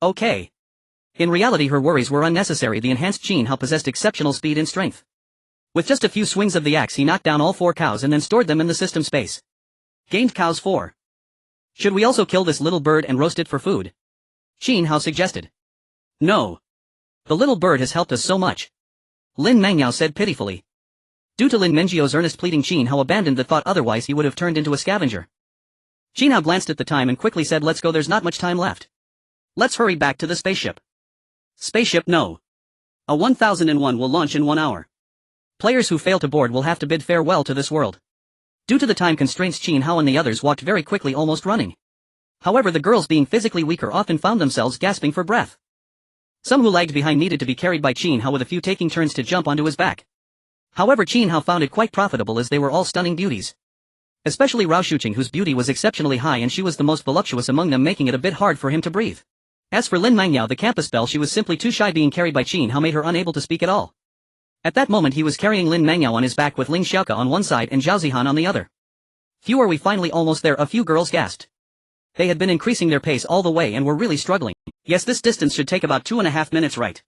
Okay. In reality her worries were unnecessary, the enhanced Qin Hao possessed exceptional speed and strength. With just a few swings of the axe he knocked down all 4 cows and then stored them in the system space. Gained cows 4. Should we also kill this little bird and roast it for food? Qin Hao suggested. No. The little bird has helped us so much. Lin Mengyao said pitifully. Due to Lin Mengyao's earnest pleading Qin Hao abandoned the thought, otherwise he would have turned into a scavenger. Qin Hao glanced at the time and quickly said, let's go, there's not much time left. Let's hurry back to the spaceship. Spaceship no. A 1001 will launch in 1 hour. Players who fail to board will have to bid farewell to this world. Due to the time constraints Qin Hao and the others walked very quickly, almost running. However the girls, being physically weaker, often found themselves gasping for breath. Some who lagged behind needed to be carried by Qin Hao, with a few taking turns to jump onto his back. However Qin Hao found it quite profitable as they were all stunning beauties. Especially Rao Shuqing, whose beauty was exceptionally high and she was the most voluptuous among them, making it a bit hard for him to breathe. As for Lin Mangyao, the campus belle, she was simply too shy. Being carried by Qin Hao made her unable to speak at all. At that moment he was carrying Lin Mangyao on his back with Ling Xiaoke on one side and Zhao Zihan on the other. "Phew, are we finally almost there?" a few girls gasped. They had been increasing their pace all the way and were really struggling. "Yes, this distance should take about 2.5 minutes, right?"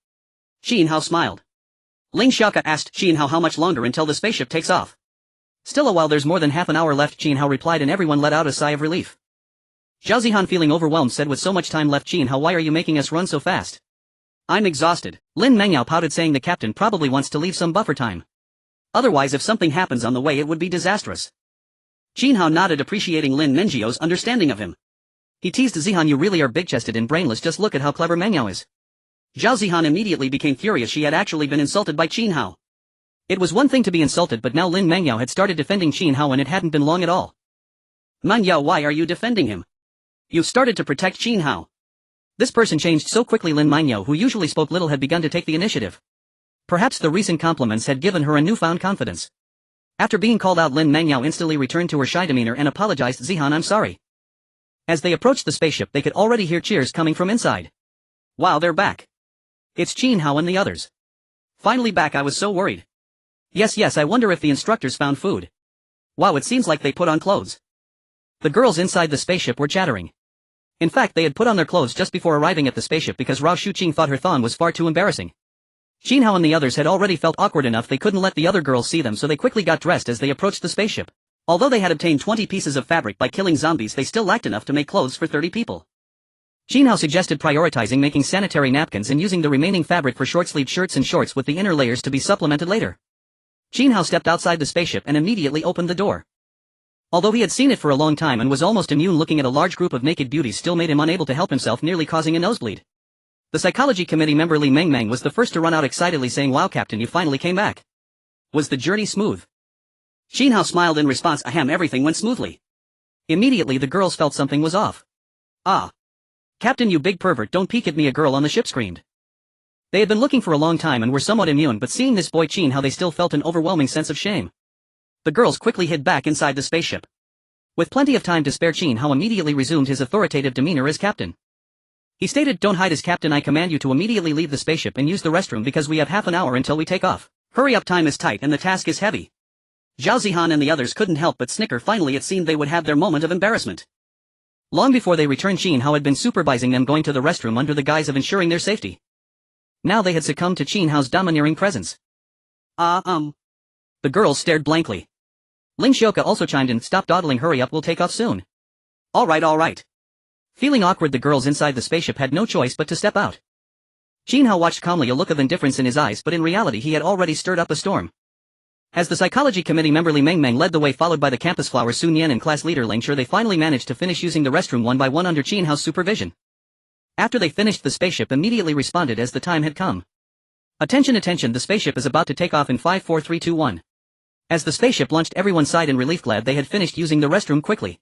Qin Hao smiled. Ling Xiaoke asked Qin Hao how much longer until the spaceship takes off. "Still a while, there's more than half an hour left," Qin Hao replied, and everyone let out a sigh of relief. Zhao Zihan, feeling overwhelmed, said, "With so much time left, Qin Hao, why are you making us run so fast?" "I'm exhausted." Lin Mangyao pouted, saying the captain probably wants to leave some buffer time. Otherwise, if something happens on the way, it would be disastrous. Qin Hao nodded, appreciating Lin Mengjiao's understanding of him. He teased Zihan, "You really are big-chested and brainless, just look at how clever Mangyao is." Zhao Zihan immediately became furious. She had actually been insulted by Qin Hao. It was one thing to be insulted, but now Lin Mangyao had started defending Qin Hao, and it hadn't been long at all. "Mangyao, why are you defending him? You've started to protect Qin Hao." This person changed so quickly. Lin Mangyao, who usually spoke little, had begun to take the initiative. Perhaps the recent compliments had given her a newfound confidence. After being called out, Lin Mangyao instantly returned to her shy demeanor and apologized. "Zihan, I'm sorry." As they approached the spaceship, they could already hear cheers coming from inside. "Wow, they're back. It's Qin Hao and the others. Finally back, I was so worried." Yes, I wonder if the instructors found food. Wow, it seems like they put on clothes." The girls inside the spaceship were chattering. In fact, they had put on their clothes just before arriving at the spaceship because Rao Shuqing thought her thong was far too embarrassing. Qin Hao and the others had already felt awkward enough they couldn't let the other girls see them, so they quickly got dressed as they approached the spaceship. Although they had obtained 20 pieces of fabric by killing zombies, they still lacked enough to make clothes for 30 people. Qin Hao suggested prioritizing making sanitary napkins and using the remaining fabric for short-sleeved shirts and shorts, with the inner layers to be supplemented later. Qin Hao stepped outside the spaceship and immediately opened the door. Although he had seen it for a long time and was almost immune, looking at a large group of naked beauties still made him unable to help himself, nearly causing a nosebleed. The psychology committee member Li Mengmeng was the first to run out excitedly, saying, "Wow, Captain, you finally came back. Was the journey smooth?" Qin Hao smiled in response. "Ahem, everything went smoothly." Immediately the girls felt something was off. "Ah. Captain, you big pervert, don't peek at me," a girl on the ship screamed. They had been looking for a long time and were somewhat immune, but seeing this boy Qin Hao, they still felt an overwhelming sense of shame. The girls quickly hid back inside the spaceship. With plenty of time to spare, Qin Hao immediately resumed his authoritative demeanor as captain. He stated, "Don't hide as captain. I command you to immediately leave the spaceship and use the restroom because we have half an hour until we take off. Hurry up, time is tight and the task is heavy." Zhao Zihan and the others couldn't help but snicker. Finally it seemed they would have their moment of embarrassment. Long before they returned, Qin Hao had been supervising them going to the restroom under the guise of ensuring their safety. Now they had succumbed to Qin Hao's domineering presence. The girls stared blankly. Ling Xiaoke also chimed in, "Stop dawdling, hurry up, we'll take off soon." All right. Feeling awkward, the girls inside the spaceship had no choice but to step out. Qin Hao watched calmly, a look of indifference in his eyes, but in reality he had already stirred up a storm. As the psychology committee member Li Mengmeng led the way, followed by the campus flower Sun Yan and class leader Ling Shi, they finally managed to finish using the restroom one by one under Qin Hao's supervision. After they finished, the spaceship immediately responded as the time had come. Attention, the spaceship is about to take off in 5, 4, 3, 2, 1. As the spaceship launched, everyone sighed in relief, glad they had finished using the restroom quickly.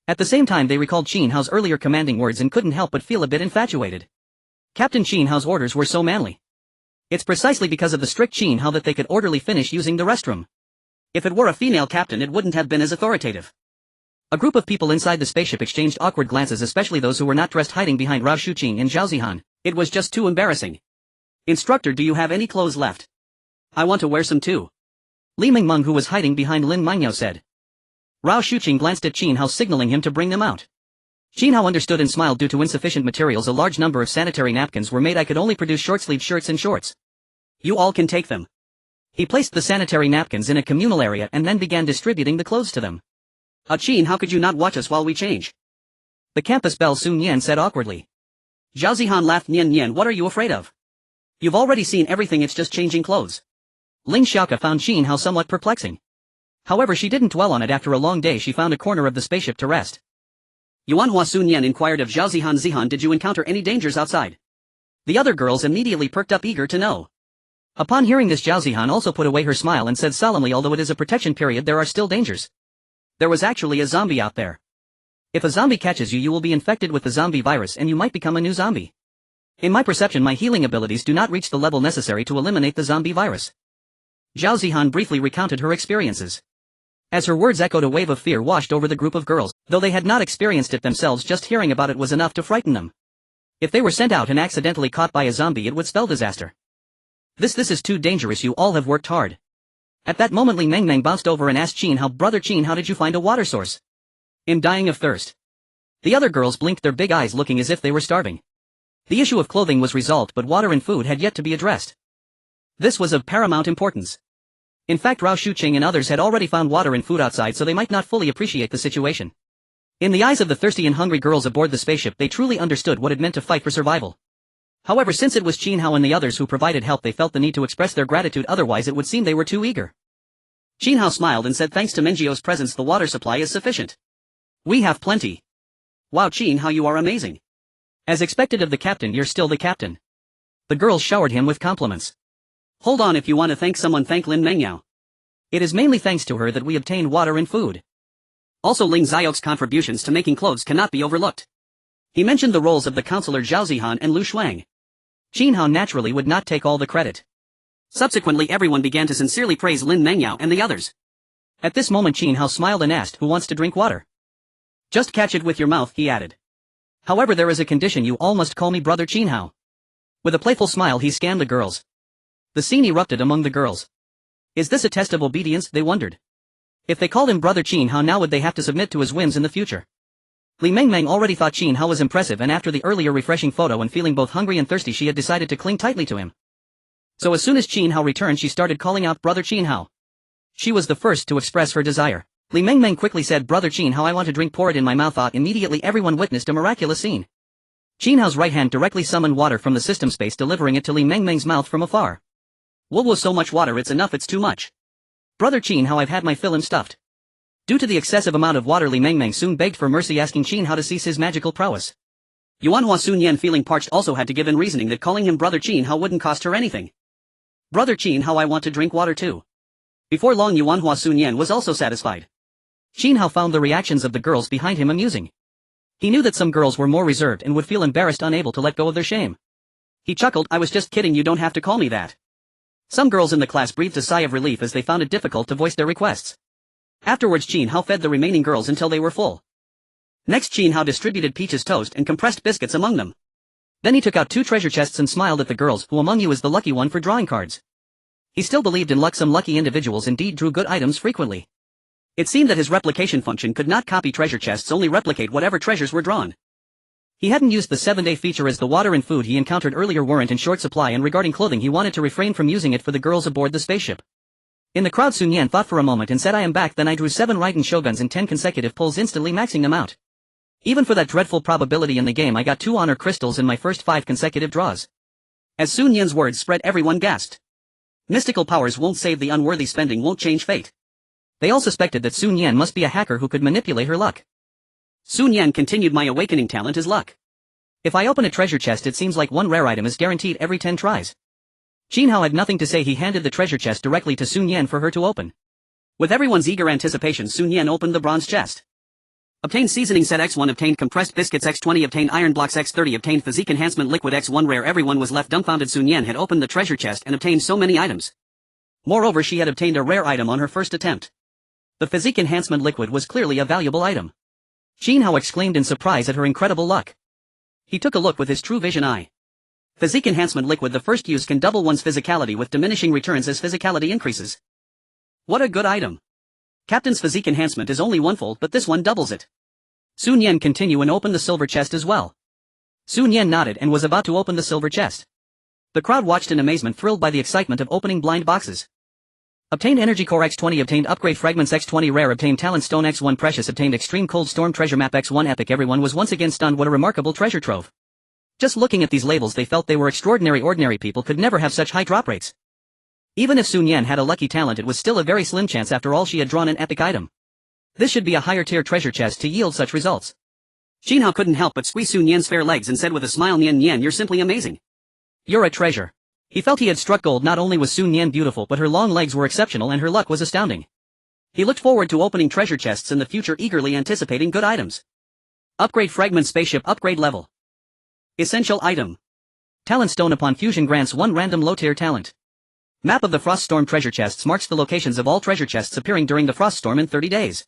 At the same time they recalled Qin Hao's earlier commanding words and couldn't help but feel a bit infatuated. Captain Qin Hao's orders were so manly. It's precisely because of the strict Qin Hao that they could orderly finish using the restroom. If it were a female captain, it wouldn't have been as authoritative. A group of people inside the spaceship exchanged awkward glances, especially those who were not dressed, hiding behind Rao Shuqing and Zhao Zihan. It was just too embarrassing. "Instructor, do you have any clothes left? I want to wear some too." Li Mengmeng, who was hiding behind Lin Mangyao, said. Rao Shuqing glanced at Qin Hao, signaling him to bring them out. Qin Hao understood and smiled. "Due to insufficient materials, a large number of sanitary napkins were made. I could only produce short-sleeved shirts and shorts. You all can take them." He placed the sanitary napkins in a communal area and then began distributing the clothes to them. "Qin, how could you not watch us while we change?" The campus belle Sun Yan said awkwardly. Zhao Zihan laughed. Nian, what are you afraid of? You've already seen everything, it's just changing clothes." Ling Xiaoke found Qin Hao somewhat perplexing. However, she didn't dwell on it. After a long day, she found a corner of the spaceship to rest. Yuanhua Sun Yan inquired of Zhao Zihan. "Zihan, did you encounter any dangers outside?" The other girls immediately perked up, eager to know. Upon hearing this, Zhao Zihan also put away her smile and said solemnly, "Although it is a protection period, there are still dangers. There was actually a zombie out there. If a zombie catches you, you will be infected with the zombie virus and you might become a new zombie. In my perception, my healing abilities do not reach the level necessary to eliminate the zombie virus." Zhao Zihan briefly recounted her experiences. As her words echoed, a wave of fear washed over the group of girls. Though they had not experienced it themselves, just hearing about it was enough to frighten them. If they were sent out and accidentally caught by a zombie, it would spell disaster. This is too dangerous, you all have worked hard. At that moment Li Mengmeng bounced over and asked Qin Hao, brother Qin, how did you find a water source? I'm dying of thirst. The other girls blinked their big eyes, looking as if they were starving. The issue of clothing was resolved, but water and food had yet to be addressed. This was of paramount importance. In fact, Rao Shuqing and others had already found water and food outside, so they might not fully appreciate the situation. In the eyes of the thirsty and hungry girls aboard the spaceship, they truly understood what it meant to fight for survival. However, since it was Qin Hao and the others who provided help, they felt the need to express their gratitude, otherwise it would seem they were too eager. Qin Hao smiled and said, thanks to Mengio's presence, the water supply is sufficient. We have plenty. Wow, Qin Hao, you are amazing. As expected of the captain, you're still the captain. The girls showered him with compliments. Hold on, if you want to thank someone, thank Lin Mengyao. It is mainly thanks to her that we obtained water and food. Also, Ling Xiao's contributions to making clothes cannot be overlooked. He mentioned the roles of the counselor Zhao Zihan and Lu Shuang. Qin Hao naturally would not take all the credit. Subsequently, everyone began to sincerely praise Lin Mengyao and the others. At this moment Qin Hao smiled and asked, who wants to drink water? Just catch it with your mouth, he added. However, there is a condition, you all must call me brother Qin Hao. With a playful smile he scanned the girls. The scene erupted among the girls. Is this a test of obedience, they wondered. If they called him brother Qin Hao, now would they have to submit to his whims in the future? Li Mengmeng already thought Qin Hao was impressive, and after the earlier refreshing photo and feeling both hungry and thirsty, she had decided to cling tightly to him. So as soon as Qin Hao returned, she started calling out, brother Qin Hao. She was the first to express her desire. Li Mengmeng quickly said, brother Qin Hao, I want to drink, pour it in my mouth. Immediately everyone witnessed a miraculous scene. Qin Hao's right hand directly summoned water from the system space, delivering it to Li Mengmeng's mouth from afar. Whoa, so much water, it's enough, it's too much. Brother Qin Hao, I've had my fill, I'm stuffed. Due to the excessive amount of water, Li Mengmeng soon begged for mercy, asking Qin Hao to cease his magical prowess. Yuanhua Sun Yan, feeling parched, also had to give in, reasoning that calling him brother Qin Hao wouldn't cost her anything. Brother Qin Hao, I want to drink water too. Before long Yuanhua Sun Yan was also satisfied. Qin Hao found the reactions of the girls behind him amusing. He knew that some girls were more reserved and would feel embarrassed, unable to let go of their shame. He chuckled, I was just kidding, you don't have to call me that. Some girls in the class breathed a sigh of relief as they found it difficult to voice their requests. Afterwards Qin Hao fed the remaining girls until they were full. Next Qin Hao distributed peaches toast and compressed biscuits among them. Then he took out 2 treasure chests and smiled at the girls, who among you is the lucky one for drawing cards. He still believed in luck, some lucky individuals indeed drew good items frequently. It seemed that his replication function could not copy treasure chests, only replicate whatever treasures were drawn. He hadn't used the 7-day feature as the water and food he encountered earlier weren't in short supply, and regarding clothing he wanted to refrain from using it for the girls aboard the spaceship. In the crowd Sun Yan thought for a moment and said, I am back. Then I drew 7 Raiden Shoguns in 10 consecutive pulls, instantly maxing them out. Even for that dreadful probability in the game, I got 2 honor crystals in my first 5 consecutive draws. As Sun Yan's words spread, everyone gasped. Mystical powers won't save the unworthy, spending won't change fate. They all suspected that Sun Yan must be a hacker who could manipulate her luck. Sun Yan continued, my awakening talent is luck. If I open a treasure chest, it seems like 1 rare item is guaranteed every 10 tries. Qin Hao had nothing to say, he handed the treasure chest directly to Sun Yan for her to open. With everyone's eager anticipation, Sun Yan opened the bronze chest. Obtained seasoning set X1, obtained compressed biscuits X20, obtained iron blocks X30, obtained physique enhancement liquid X1 rare. Everyone was left dumbfounded. Sun Yan had opened the treasure chest and obtained so many items. Moreover, she had obtained a rare item on her first attempt. The physique enhancement liquid was clearly a valuable item. Qin Hao exclaimed in surprise at her incredible luck. He took a look with his true vision eye. Physique enhancement liquid, the first use can double one's physicality with diminishing returns as physicality increases. What a good item. Captain's physique enhancement is only 1-fold, but this one doubles it. Sun Yan continued and opened the silver chest as well. Sun Yan nodded and was about to open the silver chest. The crowd watched in amazement, thrilled by the excitement of opening blind boxes. Obtained energy core X20, obtained upgrade fragments X20 rare, obtained talent stone X1 precious, obtained extreme cold storm treasure map X1 epic. Everyone was once again stunned. What a remarkable treasure trove. Just looking at these labels they felt they were extraordinary. Ordinary people could never have such high drop rates. Even if Sun Yan had a lucky talent, it was still a very slim chance. After all, she had drawn an epic item. This should be a higher tier treasure chest to yield such results. Qin Hao couldn't help but squeeze Sun Yan's fair legs and said with a smile, Nian Yan, you're simply amazing. You're a treasure. He felt he had struck gold. Not only was Sun Yan beautiful, but her long legs were exceptional and her luck was astounding. He looked forward to opening treasure chests in the future, eagerly anticipating good items. Upgrade fragment spaceship upgrade level. Essential item. Talent stone upon fusion grants 1 random low tier talent. Map of the Frost Storm treasure chests marks the locations of all treasure chests appearing during the Frost Storm in 30 days.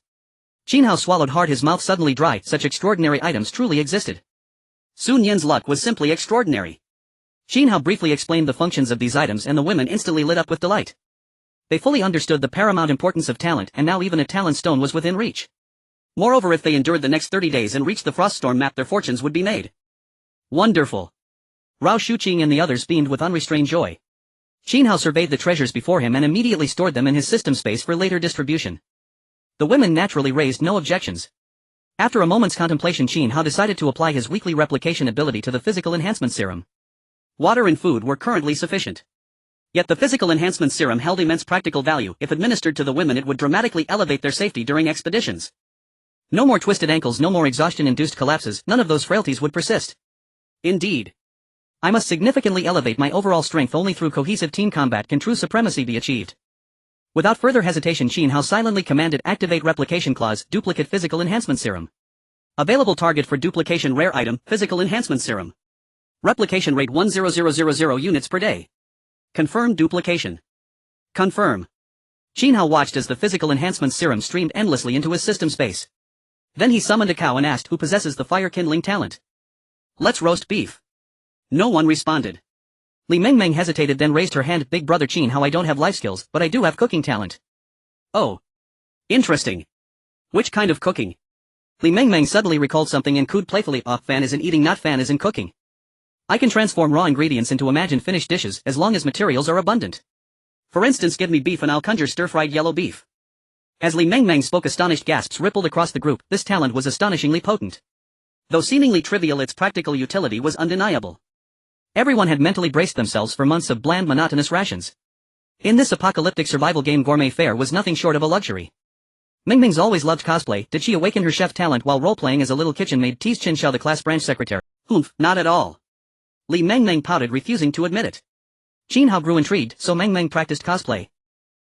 Qin Hao swallowed hard, his mouth suddenly dry. Such extraordinary items truly existed. Sun Yan's luck was simply extraordinary. Qin Hao briefly explained the functions of these items and the women instantly lit up with delight. They fully understood the paramount importance of talent and now even a talent stone was within reach. Moreover, if they endured the next 30 days and reached the frost storm map, their fortunes would be made. Wonderful. Rao Shuqing and the others beamed with unrestrained joy. Qin Hao surveyed the treasures before him and immediately stored them in his system space for later distribution. The women naturally raised no objections. After a moment's contemplation, Qin Hao decided to apply his weekly replication ability to the physical enhancement serum. Water and food were currently sufficient. Yet the physical enhancement serum held immense practical value. If administered to the women, it would dramatically elevate their safety during expeditions. No more twisted ankles, no more exhaustion-induced collapses, none of those frailties would persist. Indeed. I must significantly elevate my overall strength. Only through cohesive team combat can true supremacy be achieved. Without further hesitation, Qin Hao silently commanded activate replication clause, duplicate physical enhancement serum. Available target for duplication rare item, physical enhancement serum. Replication rate 100,000 units per day. Confirm duplication. Confirm. Qin Hao watched as the physical enhancement serum streamed endlessly into his system space. Then he summoned a cow and asked who possesses the fire kindling talent. Let's roast beef. No one responded. Li Mengmeng hesitated, then raised her hand. Big brother Qin Hao, I don't have life skills, but I do have cooking talent. Oh. Interesting. Which kind of cooking? Li Mengmeng suddenly recalled something and cooed playfully, fan is in eating, not fan is in cooking. I can transform raw ingredients into imagined finished dishes as long as materials are abundant. For instance, give me beef and I'll conjure stir-fried yellow beef. As Li Mengmeng spoke, astonished gasps rippled across the group. This talent was astonishingly potent. Though seemingly trivial, its practical utility was undeniable. Everyone had mentally braced themselves for months of bland, monotonous rations. In this apocalyptic survival game, gourmet fare was nothing short of a luxury. Mengmeng's always loved cosplay. Did she awaken her chef talent while role-playing as a little kitchen maid? Teased Qin Hao, the class branch secretary. Not at all. Li Mengmeng pouted, refusing to admit it. Qin Hao grew intrigued, so Mengmeng practiced cosplay.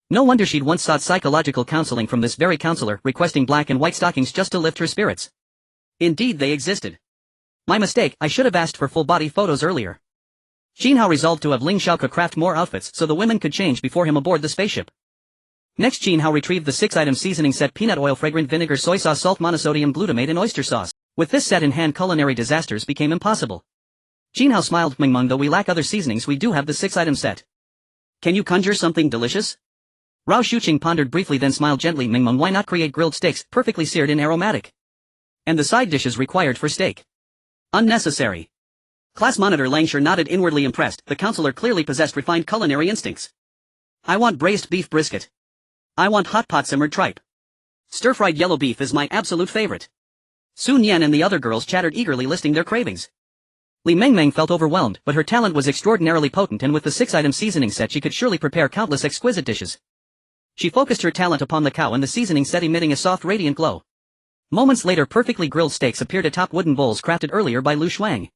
No wonder she'd once sought psychological counseling from this very counselor, requesting black and white stockings just to lift her spirits. Indeed, they existed. My mistake, I should have asked for full-body photos earlier. Qin Hao resolved to have Ling Xiao craft more outfits so the women could change before him aboard the spaceship. Next, Qin Hao retrieved the 6-item seasoning set: peanut oil, fragrant vinegar, soy sauce, salt, monosodium glutamate, and oyster sauce. With this set in hand, culinary disasters became impossible. Qin Hao smiled. Mengmeng, though we lack other seasonings, we do have the 6-item set. Can you conjure something delicious? Rao Shuqing pondered briefly, then smiled gently. Mengmeng, why not create grilled steaks, perfectly seared and aromatic? And the side dishes required for steak. Unnecessary. Class monitor Langshire nodded, inwardly impressed. The counselor clearly possessed refined culinary instincts. I want braised beef brisket. I want hot pot simmered tripe. Stir-fried yellow beef is my absolute favorite. Sun Yan and the other girls chattered eagerly, listing their cravings. Li Mengmeng felt overwhelmed, but her talent was extraordinarily potent, and with the 6-item seasoning set she could surely prepare countless exquisite dishes. She focused her talent upon the cow and the seasoning set, emitting a soft radiant glow. Moments later, perfectly grilled steaks appeared atop wooden bowls crafted earlier by Lu Shuang.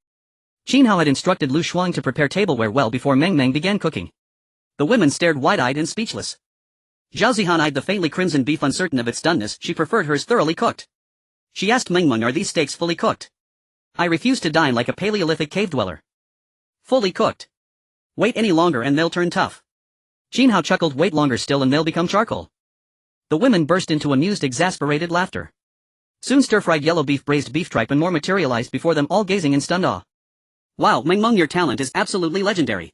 Qin Hao had instructed Lu Shuang to prepare tableware well before Mengmeng began cooking. The women stared wide-eyed and speechless. Zhao Zihan eyed the faintly crimson beef, uncertain of its doneness. She preferred hers thoroughly cooked. She asked Mengmeng, are these steaks fully cooked? I refuse to dine like a Paleolithic cave dweller. Fully cooked. Wait any longer and they'll turn tough. Qin Hao chuckled, wait longer still and they'll become charcoal. The women burst into amused, exasperated laughter. Soon stir-fried yellow beef, braised beef tripe and more materialized before them, all gazing in stunned awe. Wow, Mengmeng, your talent is absolutely legendary.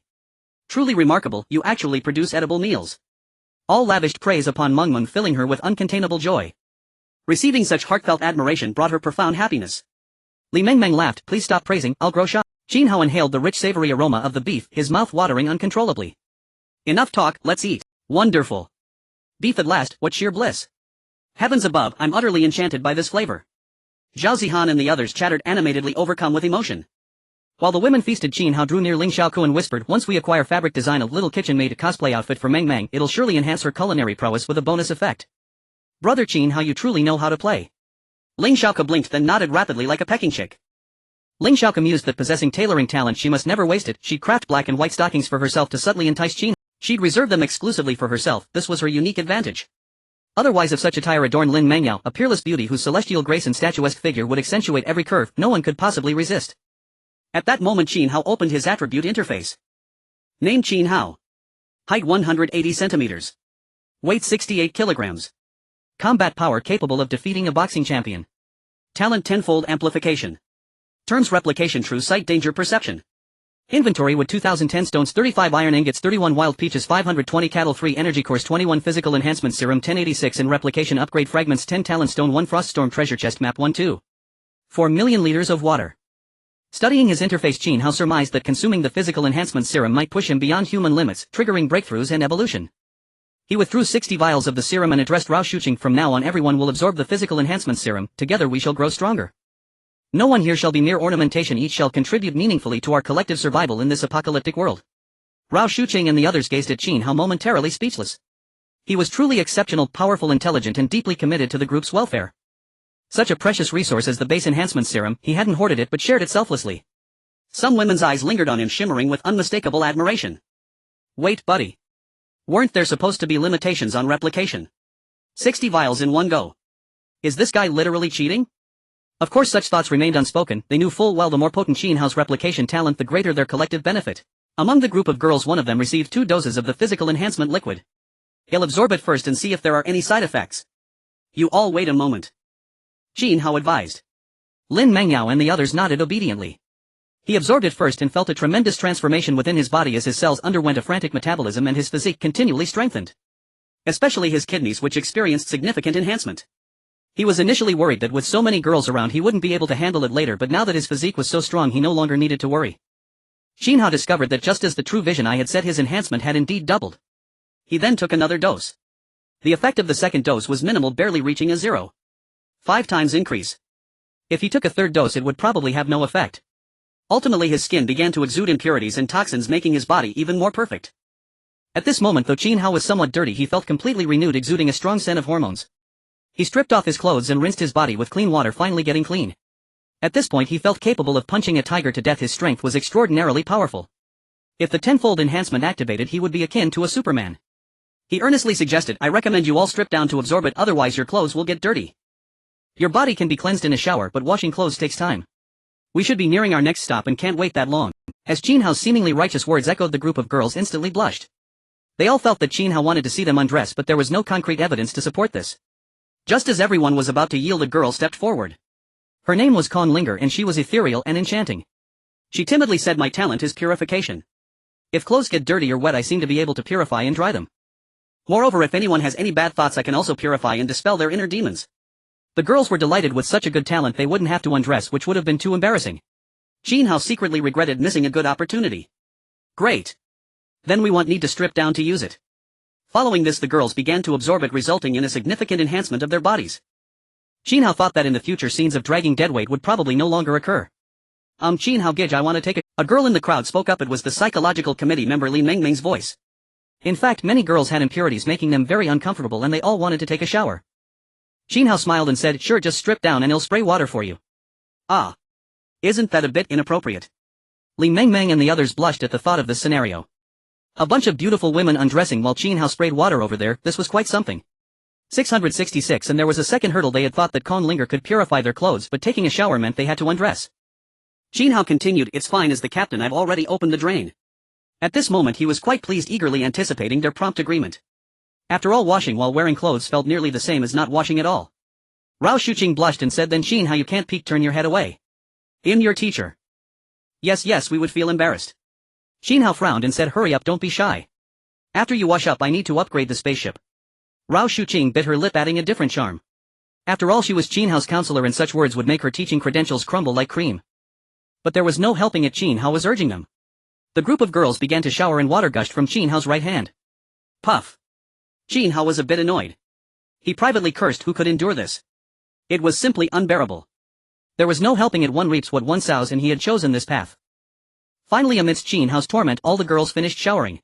Truly remarkable, you actually produce edible meals. All lavished praise upon Mengmeng, filling her with uncontainable joy. Receiving such heartfelt admiration brought her profound happiness. Li Mengmeng laughed, please stop praising, I'll grow shy. Qin Hao inhaled the rich savory aroma of the beef, his mouth watering uncontrollably. Enough talk, let's eat. Wonderful. Beef at last, what sheer bliss. Heavens above, I'm utterly enchanted by this flavor. Zhao Zihan and the others chattered animatedly, overcome with emotion. While the women feasted, Qin Hao drew near Ling Xiaoku and whispered, once we acquire fabric, design a little kitchen maid cosplay outfit for Mengmeng, it'll surely enhance her culinary prowess with a bonus effect. Brother Qin Hao, you truly know how to play. Ling Xiaoku blinked, then nodded rapidly like a pecking chick. Ling Xiaoku mused that possessing tailoring talent she must never waste it. She'd craft black and white stockings for herself to subtly entice Qin. She'd reserve them exclusively for herself, this was her unique advantage. Otherwise, if such attire adorned Lin Mengyao, a peerless beauty whose celestial grace and statuesque figure would accentuate every curve, no one could possibly resist. At that moment Qin Hao opened his attribute interface. Name Qin Hao. Height 180 centimeters. Weight 68 kilograms. Combat power capable of defeating a boxing champion. Talent tenfold amplification. Terms replication true sight danger perception. Inventory wood 2010 stones 35 iron ingots 31 wild peaches 520 cattle 3 energy cores 21 physical enhancement serum 1086 and replication upgrade fragments 10 talon stone 1 frost storm treasure chest map 1 2. 4 million liters of water. Studying his interface, Qin Hao surmised that consuming the physical enhancement serum might push him beyond human limits, triggering breakthroughs and evolution. He withdrew 60 vials of the serum and addressed Rao Shuqing, from now on everyone will absorb the physical enhancement serum, together we shall grow stronger. No one here shall be mere ornamentation, each shall contribute meaningfully to our collective survival in this apocalyptic world. Rao Shuqing and the others gazed at Qin Hao momentarily speechless. He was truly exceptional, powerful, intelligent and deeply committed to the group's welfare. Such a precious resource as the base enhancement serum, he hadn't hoarded it but shared it selflessly. Some women's eyes lingered on him, shimmering with unmistakable admiration. Wait, buddy. Weren't there supposed to be limitations on replication? 60 vials in one go. Is this guy literally cheating? Of course such thoughts remained unspoken. They knew full well the more potent Qin Hao's replication talent, the greater their collective benefit. Among the group of girls, one of them received 2 doses of the physical enhancement liquid. He'll absorb it first and see if there are any side effects. You all wait a moment. Qin Hao advised. Lin Mengyao and the others nodded obediently. He absorbed it first and felt a tremendous transformation within his body as his cells underwent a frantic metabolism and his physique continually strengthened. Especially his kidneys, which experienced significant enhancement. He was initially worried that with so many girls around he wouldn't be able to handle it later, but now that his physique was so strong he no longer needed to worry. Qin Hao discovered that just as the true vision eye had said, his enhancement had indeed doubled. He then took another dose. The effect of the second dose was minimal, barely reaching a 0.5 times increase. If he took a third dose it would probably have no effect. Ultimately his skin began to exude impurities and toxins, making his body even more perfect. At this moment, though Qin Hao was somewhat dirty, he felt completely renewed, exuding a strong scent of hormones. He stripped off his clothes and rinsed his body with clean water, finally getting clean. At this point he felt capable of punching a tiger to death. His strength was extraordinarily powerful. If the tenfold enhancement activated, he would be akin to a Superman. He earnestly suggested, I recommend you all strip down to absorb it, otherwise your clothes will get dirty. Your body can be cleansed in a shower, but washing clothes takes time. We should be nearing our next stop and can't wait that long. As Qin Hao's seemingly righteous words echoed, the group of girls instantly blushed. They all felt that Qin Hao wanted to see them undress, but there was no concrete evidence to support this. Just as everyone was about to yield, a girl stepped forward. Her name was Con Linger and she was ethereal and enchanting. She timidly said, my talent is purification. If clothes get dirty or wet, I seem to be able to purify and dry them. Moreover, if anyone has any bad thoughts, I can also purify and dispel their inner demons. The girls were delighted with such a good talent. They wouldn't have to undress, which would have been too embarrassing. Qin Hao secretly regretted missing a good opportunity. Great. Then we won't need to strip down to use it. Following this, the girls began to absorb it, resulting in a significant enhancement of their bodies. Qin Hao thought that in the future scenes of dragging deadweight would probably no longer occur. Qin Hao Gij, I want to take a girl in the crowd spoke up. It was the psychological committee member Li Mengming's voice. In fact, many girls had impurities, making them very uncomfortable, and they all wanted to take a shower. Qin Hao smiled and said, sure, just strip down and I'll spray water for you. Ah. Isn't that a bit inappropriate? Li Mengming and the others blushed at the thought of this scenario. A bunch of beautiful women undressing while Qin Hao sprayed water over there, this was quite something. 666, and there was a second hurdle. They had thought that Con Linger could purify their clothes, but taking a shower meant they had to undress. Qin Hao continued, it's fine, as the captain I've already opened the drain. At this moment he was quite pleased, eagerly anticipating their prompt agreement. After all, washing while wearing clothes felt nearly the same as not washing at all. Rao Shuqing blushed and said, then Qin Hao, you can't peek, turn your head away. I'm your teacher. Yes, we would feel embarrassed. Qin Hao frowned and said, hurry up, don't be shy. After you wash up I need to upgrade the spaceship. Rao Shuqing bit her lip, adding a different charm. After all, she was Qin Hao's counselor and such words would make her teaching credentials crumble like cream. But there was no helping it, Qin Hao was urging them. The group of girls began to shower and water gushed from Qin Hao's right hand. Puff. Qin Hao was a bit annoyed. He privately cursed, who could endure this? It was simply unbearable. There was no helping it, one reaps what one sows, and he had chosen this path. Finally, amidst Qin Hao's torment, all the girls finished showering.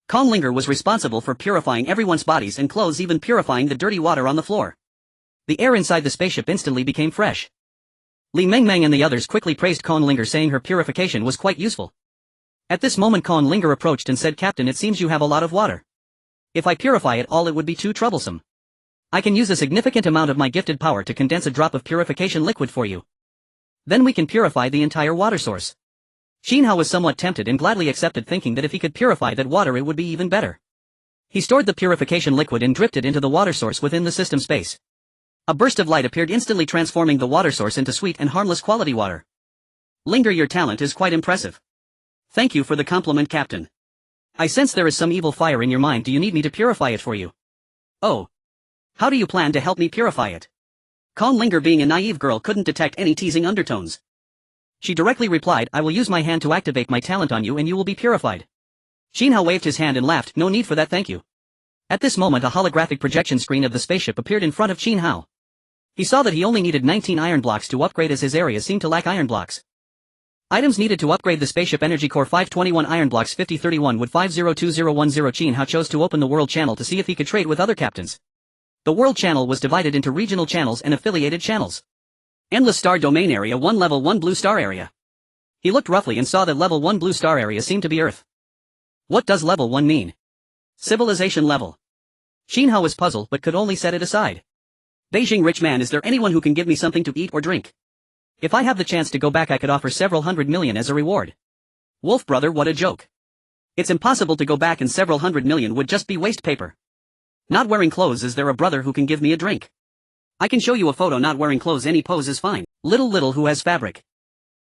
Con Linger was responsible for purifying everyone's bodies and clothes, even purifying the dirty water on the floor. The air inside the spaceship instantly became fresh. Li Mengmeng and the others quickly praised Con Linger, saying her purification was quite useful. At this moment Con Linger approached and said, Captain, it seems you have a lot of water. If I purify it all, it would be too troublesome. I can use a significant amount of my gifted power to condense a drop of purification liquid for you. Then we can purify the entire water source. Qin Hao was somewhat tempted and gladly accepted, thinking that if he could purify that water it would be even better. He stored the purification liquid and dripped it into the water source within the system space. A burst of light appeared, instantly transforming the water source into sweet and harmless quality water. Linger, your talent is quite impressive. Thank you for the compliment, Captain. I sense there is some evil fire in your mind. Do you need me to purify it for you? Oh. How do you plan to help me purify it? Calm Linger, being a naive girl, couldn't detect any teasing undertones. She directly replied, I will use my hand to activate my talent on you and you will be purified. Qin Hao waved his hand and laughed, no need for that, thank you. At this moment a holographic projection screen of the spaceship appeared in front of Qin Hao. He saw that he only needed 19 iron blocks to upgrade, as his area seemed to lack iron blocks. Items needed to upgrade the spaceship: energy core 521, iron blocks 5031 wood 502010. Qin Hao chose to open the world channel to see if he could trade with other captains. The world channel was divided into regional channels and affiliated channels. Endless star domain area 1, level 1 blue star area. He looked roughly and saw that level 1 blue star area seemed to be Earth. What does level 1 mean? Civilization level. Qin Hao was puzzled but could only set it aside. Beijing rich man, is there anyone who can give me something to eat or drink? If I have the chance to go back I could offer several hundred million as a reward. Wolf brother, what a joke. It's impossible to go back, and several hundred million would just be waste paper. Not wearing clothes, is there a brother who can give me a drink? I can show you a photo. Not wearing clothes, any pose is fine. Little who has fabric?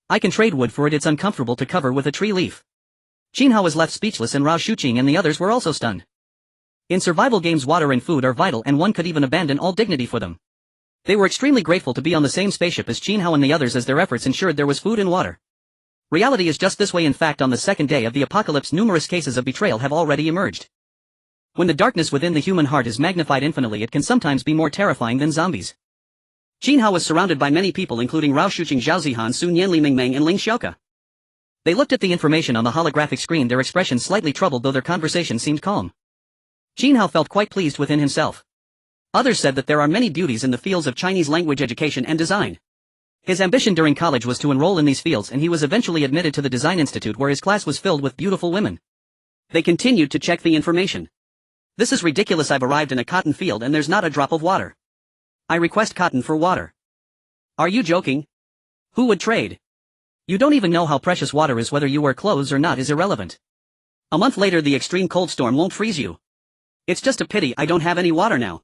I can trade wood for it, it's uncomfortable to cover with a tree leaf. Qin Hao was left speechless and Rao Shuqing and the others were also stunned. In survival games water and food are vital, and one could even abandon all dignity for them. They were extremely grateful to be on the same spaceship as Qin Hao and the others, as their efforts ensured there was food and water. Reality is just this way. In fact, on the second day of the apocalypse numerous cases of betrayal have already emerged. When the darkness within the human heart is magnified infinitely, it can sometimes be more terrifying than zombies. Qin Hao was surrounded by many people, including Rao Shuqing, Zhao Zihan, Sun Yanli, Mingmeng and Ling Xiaoke. They looked at the information on the holographic screen, their expressions slightly troubled though their conversation seemed calm. Qin Hao felt quite pleased within himself. Others said that there are many beauties in the fields of Chinese language education and design. His ambition during college was to enroll in these fields, and he was eventually admitted to the Design Institute, where his class was filled with beautiful women. They continued to check the information. This is ridiculous. I've arrived in a cotton field and there's not a drop of water. I request cotton for water. Are you joking? Who would trade? You don't even know how precious water is. Whether you wear clothes or not is irrelevant. A month later the extreme cold storm won't freeze you. It's just a pity I don't have any water now.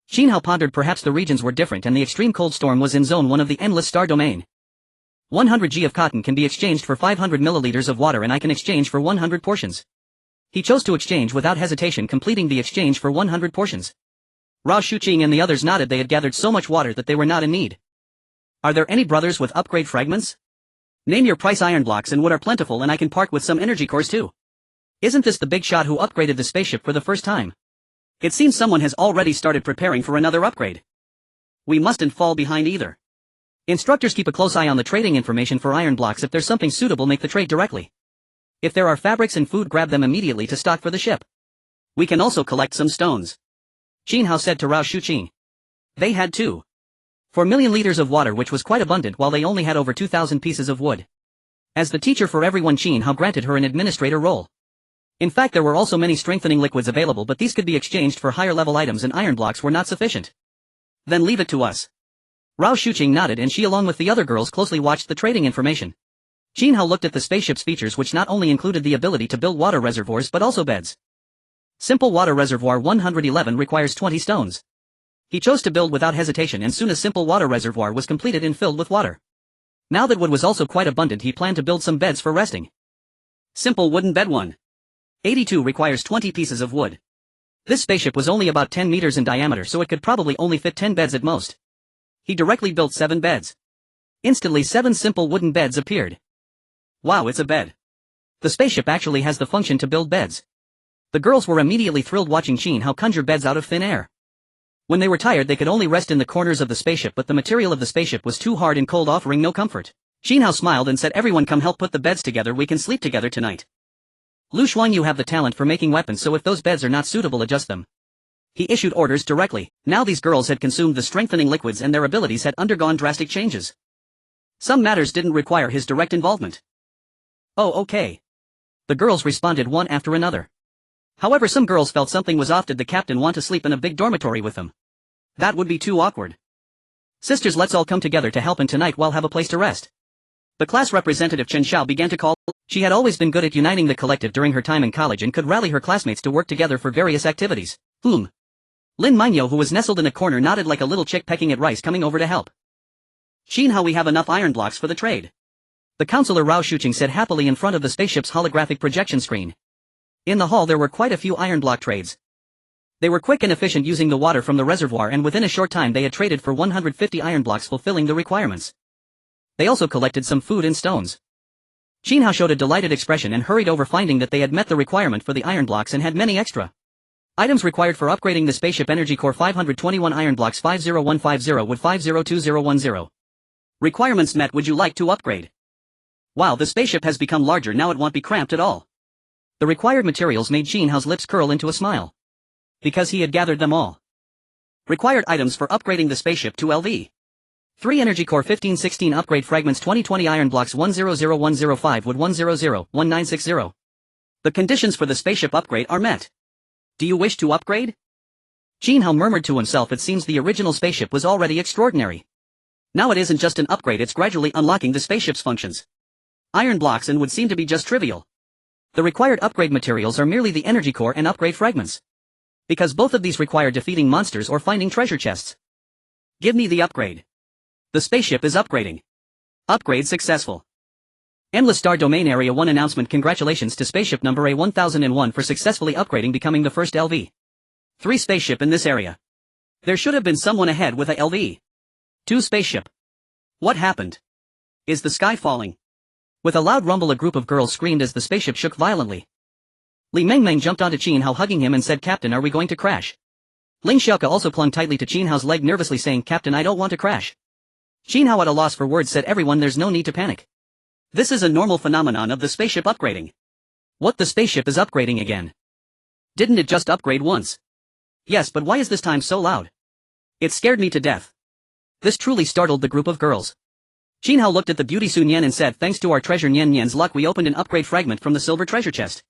Qin Hao pondered. Perhaps the regions were different and the extreme cold storm was in zone 1 of the endless star domain. 100 g of cotton can be exchanged for 500 milliliters of water, and I can exchange for 100 portions. He chose to exchange without hesitation, completing the exchange for 100 portions. Rao Shuqing and the others nodded. They had gathered so much water that they were not in need. Are there any brothers with upgrade fragments? Name your price. Iron blocks and wood are plentiful, and I can part with some energy cores too. Isn't this the big shot who upgraded the spaceship for the first time? It seems someone has already started preparing for another upgrade. We mustn't fall behind either. Instructors, keep a close eye on the trading information for iron blocks. If there's something suitable, make the trade directly. If there are fabrics and food, grab them immediately to stock for the ship. We can also collect some stones. Qin Hao said to Rao Shuqing. They had 4 million liters of water, which was quite abundant, while they only had over 2,000 pieces of wood. As the teacher for everyone, Qin Hao granted her an administrator role. In fact, there were also many strengthening liquids available, but these could be exchanged for higher level items, and iron blocks were not sufficient. Then leave it to us. Rao Shuqing nodded, and she along with the other girls closely watched the trading information. Qin Hao looked at the spaceship's features, which not only included the ability to build water reservoirs but also beds. Simple water reservoir 111 requires 20 stones. He chose to build without hesitation, and soon a simple water reservoir was completed and filled with water. Now that wood was also quite abundant, he planned to build some beds for resting. Simple wooden bed 182 requires 20 pieces of wood. This spaceship was only about 10 meters in diameter, so it could probably only fit 10 beds at most. He directly built 7 beds. Instantly 7 simple wooden beds appeared. Wow, it's a bed. The spaceship actually has the function to build beds. The girls were immediately thrilled watching Qin Hao conjure beds out of thin air. When they were tired, they could only rest in the corners of the spaceship, but the material of the spaceship was too hard and cold, offering no comfort. Qin Hao smiled and said, everyone come help put the beds together, we can sleep together tonight. Lu Xuan, you have the talent for making weapons, so if those beds are not suitable, adjust them. He issued orders directly. Now these girls had consumed the strengthening liquids and their abilities had undergone drastic changes. Some matters didn't require his direct involvement. Oh, okay. The girls responded one after another. However, some girls felt something was off. Did the captain want to sleep in a big dormitory with them? That would be too awkward. Sisters, let's all come together to help, and tonight we'll have a place to rest. The class representative Chen Xiao began to call. She had always been good at uniting the collective during her time in college and could rally her classmates to work together for various activities. Lin Minyo, who was nestled in a corner, nodded like a little chick pecking at rice, coming over to help. Qin Hao, we have enough iron blocks for the trade. The counselor Rao Shuqing said happily in front of the spaceship's holographic projection screen. In the hall there were quite a few iron block trades. They were quick and efficient using the water from the reservoir, and within a short time they had traded for 150 iron blocks, fulfilling the requirements. They also collected some food and stones. Qin Hao showed a delighted expression and hurried over, finding that they had met the requirement for the iron blocks and had many extra items required for upgrading the spaceship: energy core 521 iron blocks 50150 wood 502010. Requirements met. Would you like to upgrade? Wow, the spaceship has become larger now, it won't be cramped at all. The required materials made Qin Hao's lips curl into a smile. Because he had gathered them all. Required items for upgrading the spaceship to LV. 3 energy core 1516 upgrade fragments 2020 iron blocks 100105 wood 1001960. The conditions for the spaceship upgrade are met. Do you wish to upgrade? Qin Hao murmured to himself. It seems the original spaceship was already extraordinary. Now it isn't just an upgrade, it's gradually unlocking the spaceship's functions. Iron blocks and would seem to be just trivial. The required upgrade materials are merely the energy core and upgrade fragments. Because both of these require defeating monsters or finding treasure chests. Give me the upgrade. The spaceship is upgrading. Upgrade successful. Endless Star Domain Area 1 announcement. Congratulations to spaceship number A1001 for successfully upgrading, becoming the first LV-3 spaceship in this area. There should have been someone ahead with a LV-2 spaceship. What happened? Is the sky falling? With a loud rumble, a group of girls screamed as the spaceship shook violently. Li Mengmeng jumped onto Qin Hao, hugging him, and said, "Captain, are we going to crash?" Ling Xiaoke also clung tightly to Qin Hao's leg, nervously saying, "Captain, I don't want to crash." Qin Hao, at a loss for words, said, "Everyone, there's no need to panic. This is a normal phenomenon of the spaceship upgrading." What, the spaceship is upgrading again? Didn't it just upgrade once? Yes, but why is this time so loud? It scared me to death. This truly startled the group of girls. Qin Hao looked at the beauty Sun Yan and said, "Thanks to our treasure Nian Nian's luck, we opened an upgrade fragment from the silver treasure chest.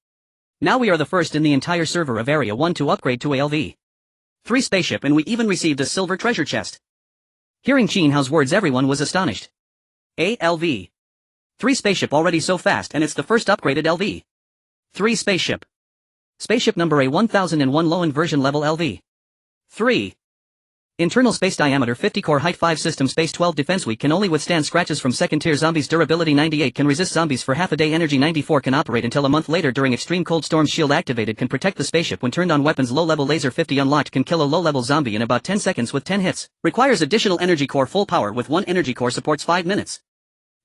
Now we are the first in the entire server of Area 1 to upgrade to a LV-3 spaceship, and we even received a silver treasure chest." Hearing Qin Hao's words, everyone was astonished. A LV-3 spaceship already so fast, and it's the first upgraded LV-3 spaceship. Spaceship number A1001, low-end version, level LV-3. Internal space diameter 50, core height 5, system space 12, defense weak, can only withstand scratches from second tier zombies, durability 98, can resist zombies for half a day, energy 94, can operate until a month later during extreme cold storms, shield activated, can protect the spaceship when turned on, weapons low level laser 50 unlocked, can kill a low level zombie in about 10 seconds with 10 hits, requires additional energy core, full power with 1 energy core, supports 5 minutes.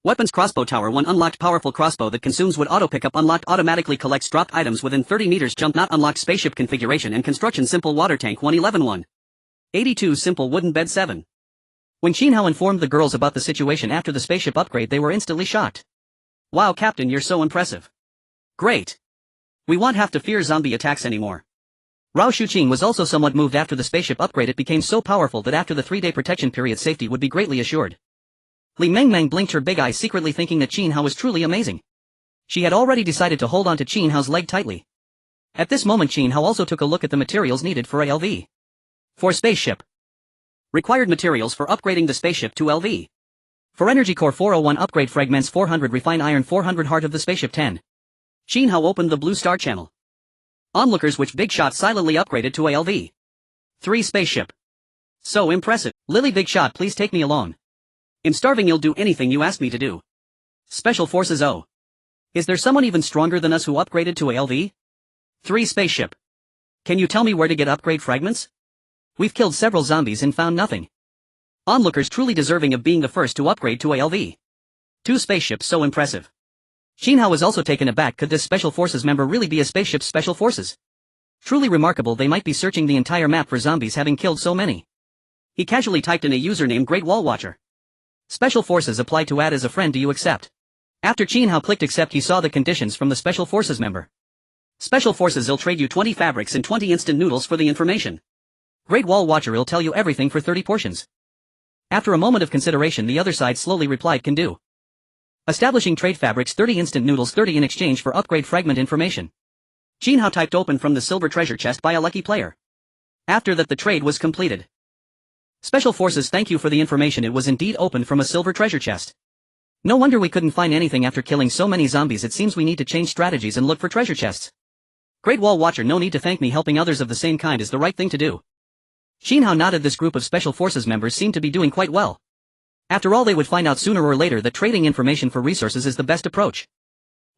Weapons crossbow tower 1 unlocked, powerful crossbow that consumes wood, auto pickup unlocked, automatically collects dropped items within 30 meters, jump not unlocked, spaceship configuration and construction simple, water tank 111 182, simple wooden bed 7. When Qin Hao informed the girls about the situation after the spaceship upgrade, they were instantly shocked. "Wow, Captain, you're so impressive. Great. We won't have to fear zombie attacks anymore." Rao Shuqing was also somewhat moved after the spaceship upgrade. It became so powerful that after the 3-day protection period, safety would be greatly assured. Li Mengmeng blinked her big eyes, secretly thinking that Qin Hao was truly amazing. She had already decided to hold on to Qin Hao's leg tightly. At this moment, Qin Hao also took a look at the materials needed for a LV-4 spaceship. Required materials for upgrading the spaceship to LV-4 energy core 401 upgrade fragments 400 refined iron 400 heart of the spaceship 10. Qin Hao opened the blue star channel. Onlookers, which Big Shot silently upgraded to a LV-3 spaceship. So impressive. Lily, Big Shot, please take me along. I'm starving, you'll do anything you ask me to do. Special Forces. Oh. Is there someone even stronger than us who upgraded to a LV-3 spaceship? Can you tell me where to get upgrade fragments? We've killed several zombies and found nothing. Onlookers, truly deserving of being the first to upgrade to a LV-2 spaceship, so impressive. Qin Hao was also taken aback. Could this Special Forces member really be a spaceship's Special Forces? Truly remarkable, they might be searching the entire map for zombies, having killed so many. He casually typed in a username, Great Wall Watcher. Special Forces apply to add as a friend, do you accept? After Qin Hao clicked accept, he saw the conditions from the Special Forces member. Special Forces, will trade you 20 fabrics and 20 instant noodles for the information. Great Wall Watcher, will tell you everything for 30 portions. After a moment of consideration, the other side slowly replied, can do. Establishing trade, fabrics 30, instant noodles 30 in exchange for upgrade fragment information. Qin Hao typed open from the silver treasure chest by a lucky player. After that, the trade was completed. Special Forces, thank you for the information. It was indeed opened from a silver treasure chest. No wonder we couldn't find anything after killing so many zombies. It seems we need to change strategies and look for treasure chests. Great Wall Watcher, no need to thank me, helping others of the same kind is the right thing to do. Qin Hao nodded. This group of Special Forces members seemed to be doing quite well. After all, they would find out sooner or later that trading information for resources is the best approach.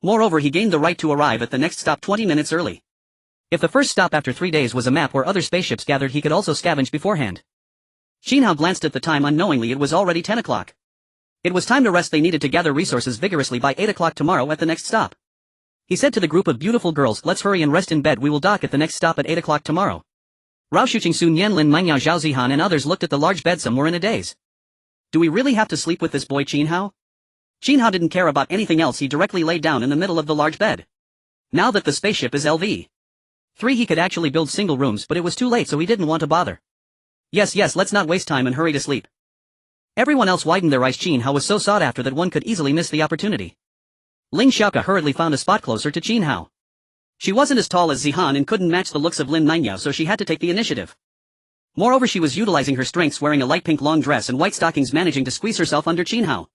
Moreover, he gained the right to arrive at the next stop 20 minutes early. If the first stop after 3 days was a map where other spaceships gathered, he could also scavenge beforehand. Qin Hao glanced at the time. Unknowingly it was already 10 o'clock. It was time to rest. They needed to gather resources vigorously by 8 o'clock tomorrow at the next stop. He said to the group of beautiful girls, let's hurry and rest in bed. We will dock at the next stop at 8 o'clock tomorrow. Rao Shuqing, Sun Yan, Lin Mangyao, Zhao Zihan and others looked at the large bed. Some were in a daze. Do we really have to sleep with this boy Qin Hao? Qin Hao didn't care about anything else. He directly laid down in the middle of the large bed. Now that the spaceship is LV3, he could actually build single rooms, but it was too late, so he didn't want to bother. Yes, let's not waste time and hurry to sleep. Everyone else widened their eyes. Qin Hao was so sought after that one could easily miss the opportunity. Ling Xiaoke hurriedly found a spot closer to Qin Hao. She wasn't as tall as Zihan and couldn't match the looks of Lin Mangyao, so she had to take the initiative. Moreover, she was utilizing her strengths, wearing a light pink long dress and white stockings, managing to squeeze herself under Qin Hao.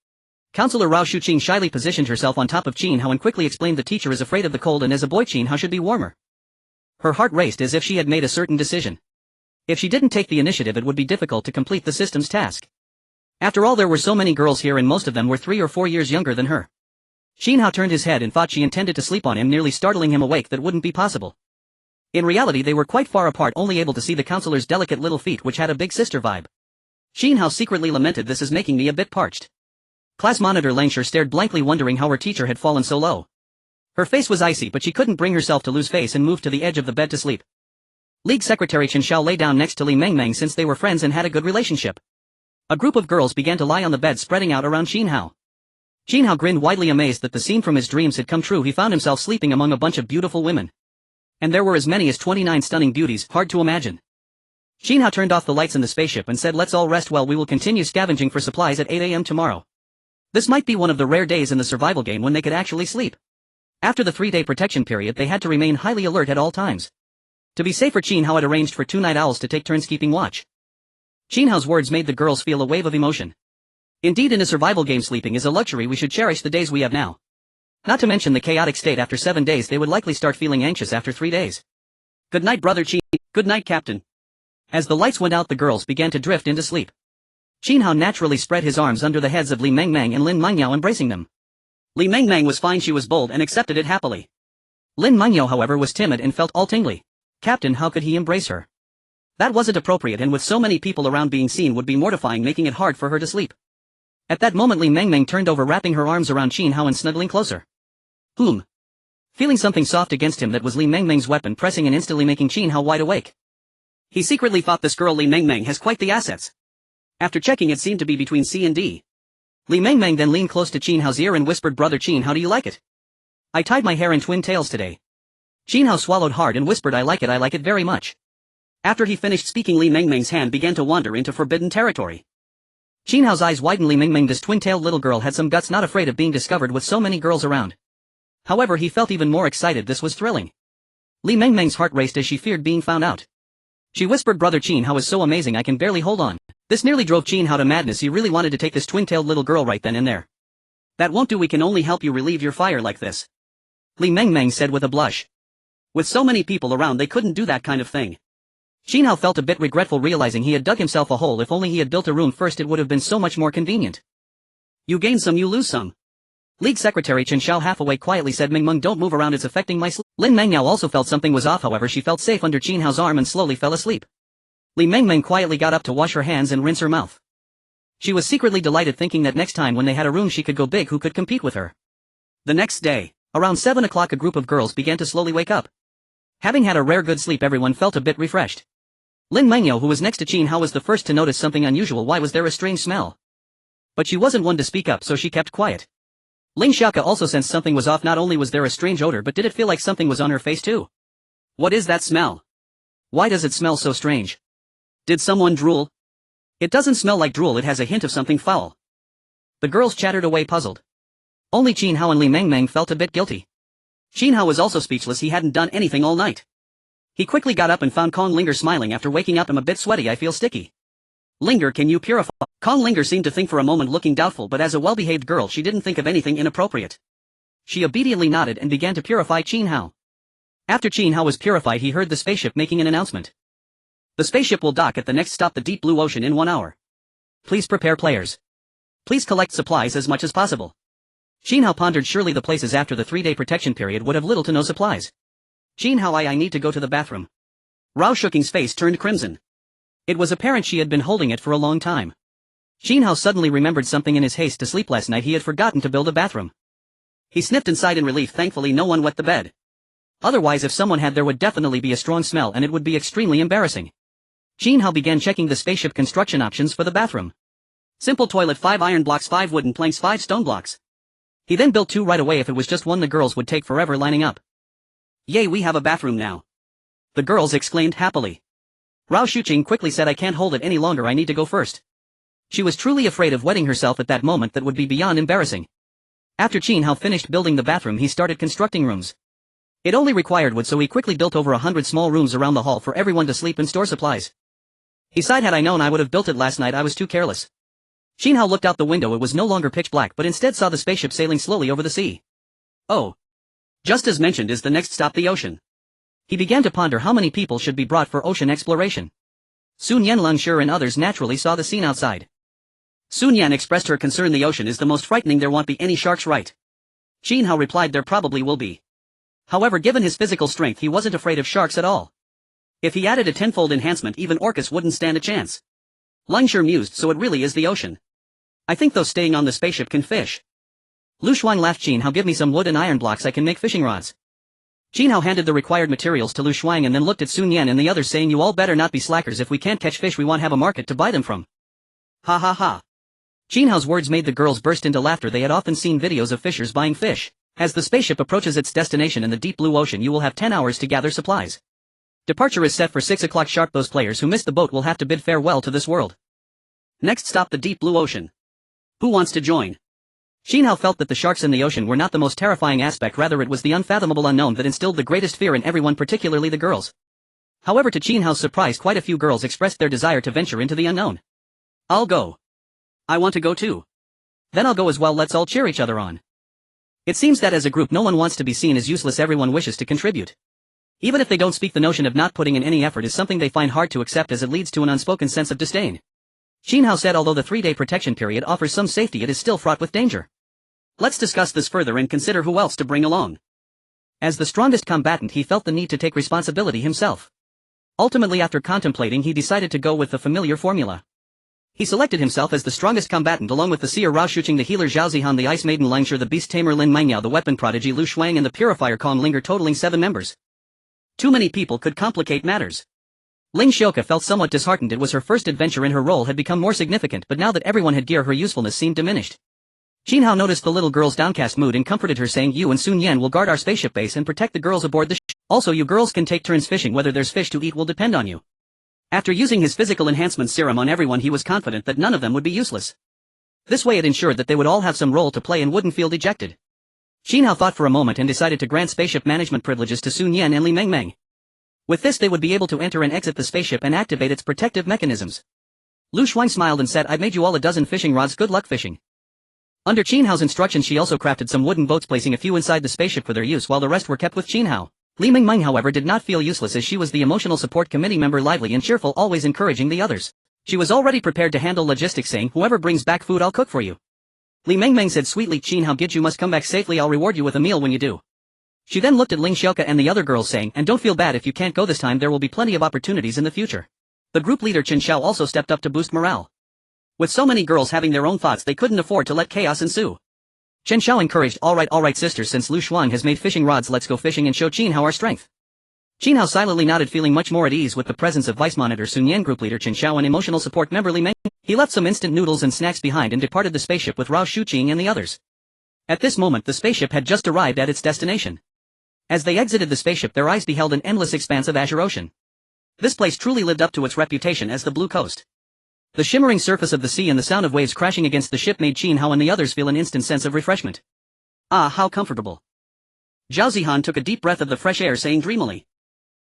Counselor Rao Shuqing shyly positioned herself on top of Qin Hao and quickly explained, the teacher is afraid of the cold and as a boy Qin Hao should be warmer. Her heart raced as if she had made a certain decision. If she didn't take the initiative, it would be difficult to complete the system's task. After all, there were so many girls here and most of them were 3 or 4 years younger than her. Qin Hao turned his head and thought she intended to sleep on him, nearly startling him awake. That wouldn't be possible. In reality, they were quite far apart, only able to see the counselor's delicate little feet, which had a big sister vibe. Qin Hao secretly lamented, this is making me a bit parched. Class monitor Langshur stared blankly, wondering how her teacher had fallen so low. Her face was icy, but she couldn't bring herself to lose face and moved to the edge of the bed to sleep. League Secretary Chen Xiao lay down next to Li Mengmeng since they were friends and had a good relationship. A group of girls began to lie on the bed, spreading out around Qin Hao. Qin Hao grinned widely, amazed that the scene from his dreams had come true. He found himself sleeping among a bunch of beautiful women. And there were as many as 29 stunning beauties, hard to imagine. Qin Hao turned off the lights in the spaceship and said, let's all rest well, we will continue scavenging for supplies at 8 AM tomorrow. This might be one of the rare days in the survival game when they could actually sleep. After the 3-day protection period, they had to remain highly alert at all times. To be safer, Qin Hao had arranged for 2 night owls to take turns keeping watch. Qin Hao's words made the girls feel a wave of emotion. Indeed, in a survival game, sleeping is a luxury. We should cherish the days we have now. Not to mention the chaotic state after 7 days, they would likely start feeling anxious after 3 days. Good night, brother Qin. Good night, Captain. As the lights went out, the girls began to drift into sleep. Qin Hao naturally spread his arms under the heads of Li Mengmeng and Lin Mangyao, embracing them. Li Mengmeng was fine, she was bold and accepted it happily. Lin Mangyao, however, was timid and felt all tingly. Captain, how could he embrace her? That wasn't appropriate, and with so many people around, being seen would be mortifying, making it hard for her to sleep. At that moment, Li Mengmeng turned over, wrapping her arms around Qin Hao and snuggling closer. Feeling something soft against him, that was Li Mengmeng's weapon pressing and instantly making Qin Hao wide awake. He secretly thought, this girl Li Mengmeng has quite the assets. After checking, it seemed to be between C and D. Li Mengmeng then leaned close to Qin Hao's ear and whispered, brother Qin, how do you like it? I tied my hair in twin tails today. Qin Hao swallowed hard and whispered, I like it very much. After he finished speaking, Li Mengmeng's hand began to wander into forbidden territory. Qin Hao's eyes widened. Li Mengmeng, this twin-tailed little girl, had some guts, not afraid of being discovered with so many girls around. However, he felt even more excited. This was thrilling. Li Mengmeng's heart raced as she feared being found out. She whispered, brother Qin Hao is so amazing, I can barely hold on. This nearly drove Qin Hao to madness. He really wanted to take this twin-tailed little girl right then and there. That won't do, we can only help you relieve your fire like this. Li Mengmeng said with a blush. With so many people around, they couldn't do that kind of thing. Qin Hao felt a bit regretful, realizing he had dug himself a hole. If only he had built a room first, it would have been so much more convenient. You gain some, you lose some. League Secretary Chen Xiao, half awake, quietly said, Mengmeng, don't move around, it's affecting my sleep. Lin Mangyao also felt something was off, however she felt safe under Qin Hao's arm and slowly fell asleep. Li Mengmeng quietly got up to wash her hands and rinse her mouth. She was secretly delighted, thinking that next time when they had a room she could go big, who could compete with her. The next day, around 7 o'clock, a group of girls began to slowly wake up. Having had a rare good sleep, everyone felt a bit refreshed. Lin Mangyao, who was next to Qin Hao, was the first to notice something unusual. Why was there a strange smell? But she wasn't one to speak up, so she kept quiet. Ling Xiaoke also sensed something was off. Not only was there a strange odor, but did it feel like something was on her face too? What is that smell? Why does it smell so strange? Did someone drool? It doesn't smell like drool, it has a hint of something foul. The girls chattered away, puzzled. Only Qin Hao and Li Mengmeng felt a bit guilty. Qin Hao was also speechless, he hadn't done anything all night. He quickly got up and found Kong Linger smiling. After waking up, I'm a bit sweaty, I feel sticky. Linger, can you purify? Kong Linger seemed to think for a moment, looking doubtful, but as a well-behaved girl she didn't think of anything inappropriate. She obediently nodded and began to purify Qin Hao. After Qin Hao was purified, he heard the spaceship making an announcement. The spaceship will dock at the next stop, the deep blue ocean, in 1 hour. Please prepare, players. Please collect supplies as much as possible. Qin Hao pondered surely the places after the 3-day protection period would have little to no supplies. Qin Hao, I need to go to the bathroom. Rao Shuking's face turned crimson. It was apparent she had been holding it for a long time. Qin Hao suddenly remembered something in his haste to sleep last night. He had forgotten to build a bathroom. He sniffed and sighed in relief. Thankfully no one wet the bed. Otherwise if someone had there would definitely be a strong smell and it would be extremely embarrassing. Qin Hao began checking the spaceship construction options for the bathroom. Simple toilet, 5 iron blocks, 5 wooden planks, 5 stone blocks. He then built 2 right away. If it was just one the girls would take forever lining up. Yay, we have a bathroom now. The girls exclaimed happily. Rao Shuqing quickly said, I can't hold it any longer, I need to go first. She was truly afraid of wetting herself at that moment. That would be beyond embarrassing. After Qin Hao finished building the bathroom he started constructing rooms. It only required wood, so he quickly built over 100 small rooms around the hall for everyone to sleep and store supplies. He sighed, had I known I would have built it last night, I was too careless. Qin Hao looked out the window. It was no longer pitch black but instead saw the spaceship sailing slowly over the sea. Oh. Just as mentioned is the next stop the ocean. He began to ponder how many people should be brought for ocean exploration. Sun Yan, Lung Shi and others naturally saw the scene outside. Sun Yan expressed her concern. The ocean is the most frightening, there won't be any sharks, right? Qin Hao replied, there probably will be. However, given his physical strength he wasn't afraid of sharks at all. If he added a tenfold enhancement even orcas wouldn't stand a chance. Lung Shi mused, so it really is the ocean. I think those staying on the spaceship can fish. Lu Shuang laughed. Qin Hao, give me some wood and iron blocks, I can make fishing rods. Qin Hao handed the required materials to Lu Shuang and then looked at Sun Yan and the others saying, you all better not be slackers, if we can't catch fish we won't have a market to buy them from. Ha ha ha. Qin Hao's words made the girls burst into laughter. They had often seen videos of fishers buying fish. As the spaceship approaches its destination in the deep blue ocean you will have 10 hours to gather supplies. Departure is set for 6 o'clock sharp. Those players who missed the boat will have to bid farewell to this world. Next stop the deep blue ocean. Who wants to join? Qin Hao felt that the sharks in the ocean were not the most terrifying aspect, rather it was the unfathomable unknown that instilled the greatest fear in everyone, particularly the girls. However, to Qin Hao's surprise quite a few girls expressed their desire to venture into the unknown. I'll go. I want to go too. Then I'll go as well, let's all cheer each other on. It seems that as a group no one wants to be seen as useless, everyone wishes to contribute. Even if they don't speak, the notion of not putting in any effort is something they find hard to accept as it leads to an unspoken sense of disdain. Qin Hao said, although the 3-day protection period offers some safety it is still fraught with danger. Let's discuss this further and consider who else to bring along. As the strongest combatant he felt the need to take responsibility himself. Ultimately, after contemplating, he decided to go with the familiar formula. He selected himself as the strongest combatant along with the seer Rao Shuqing, the healer Zhao Zihan, the ice maiden Lung Shi, the beast tamer Lin Mingyao, the weapon prodigy Lu Shuang and the purifier Kong Linger, totaling 7 members. Too many people could complicate matters. Ling Xiaoke felt somewhat disheartened. It was her first adventure and her role had become more significant, but now that everyone had gear her usefulness seemed diminished. Qin Hao noticed the little girl's downcast mood and comforted her, saying, you and Sun Yan will guard our spaceship base and protect the girls aboard the ship. Also you girls can take turns fishing, whether there's fish to eat will depend on you. After using his physical enhancement serum on everyone he was confident that none of them would be useless. This way it ensured that they would all have some role to play and wouldn't feel dejected. Qin Hao thought for a moment and decided to grant spaceship management privileges to Sun Yan and Li Mengmeng. With this they would be able to enter and exit the spaceship and activate its protective mechanisms. Lu Shuang smiled and said, I've made you all a dozen fishing rods, good luck fishing. Under Qin Hao's instructions she also crafted some wooden boats, placing a few inside the spaceship for their use while the rest were kept with Qin Hao. Li Mengmeng however did not feel useless, as she was the emotional support committee member, lively and cheerful, always encouraging the others. She was already prepared to handle logistics, saying, whoever brings back food I'll cook for you. Li Mengmeng said sweetly, Qin Hao Gid, you must come back safely, I'll reward you with a meal when you do. She then looked at Ling Xiaoke and the other girls, saying, and don't feel bad if you can't go this time, there will be plenty of opportunities in the future. The group leader Qin Hao also stepped up to boost morale. With so many girls having their own thoughts they couldn't afford to let chaos ensue. Qin Hao encouraged, alright sisters, since Lu Shuang has made fishing rods let's go fishing and show Qin Hao our strength. Qin Hao silently nodded, feeling much more at ease with the presence of Vice Monitor Sun Yan, group leader Qin Hao and emotional support member Li Meng. He left some instant noodles and snacks behind and departed the spaceship with Rao Shuqing and the others. At this moment the spaceship had just arrived at its destination. As they exited the spaceship their eyes beheld an endless expanse of azure ocean. This place truly lived up to its reputation as the Blue Coast. The shimmering surface of the sea and the sound of waves crashing against the ship made Qin Hao and the others feel an instant sense of refreshment. Ah, how comfortable. Zhao Zihan took a deep breath of the fresh air, saying dreamily.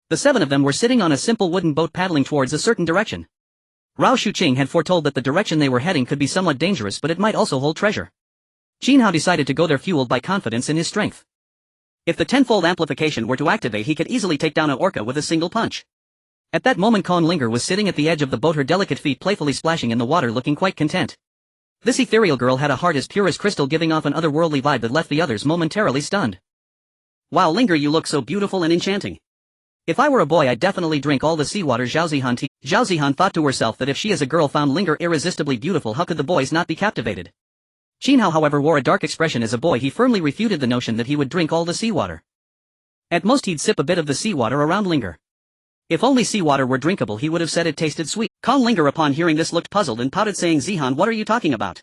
The 7 of them were sitting on a simple wooden boat paddling towards a certain direction. Rao Shuqing had foretold that the direction they were heading could be somewhat dangerous, but it might also hold treasure. Qin Hao decided to go there fueled by confidence in his strength. If the tenfold amplification were to activate he could easily take down an orca with a single punch. At that moment Kong Linger was sitting at the edge of the boat, her delicate feet playfully splashing in the water, looking quite content. This ethereal girl had a heart as pure as crystal, giving off an otherworldly vibe that left the others momentarily stunned. Wow, Linger, you look so beautiful and enchanting. If I were a boy, I'd definitely drink all the seawater. Zhao Zihan thought to herself that if she as a girl found Linger irresistibly beautiful, how could the boys not be captivated? Qin Hao, however, wore a dark expression. As a boy, he firmly refuted the notion that he would drink all the seawater. At most, he'd sip a bit of the seawater around Linger. If only seawater were drinkable, he would have said it tasted sweet. Calm Linger, upon hearing this, looked puzzled and pouted, saying, Zihan, what are you talking about?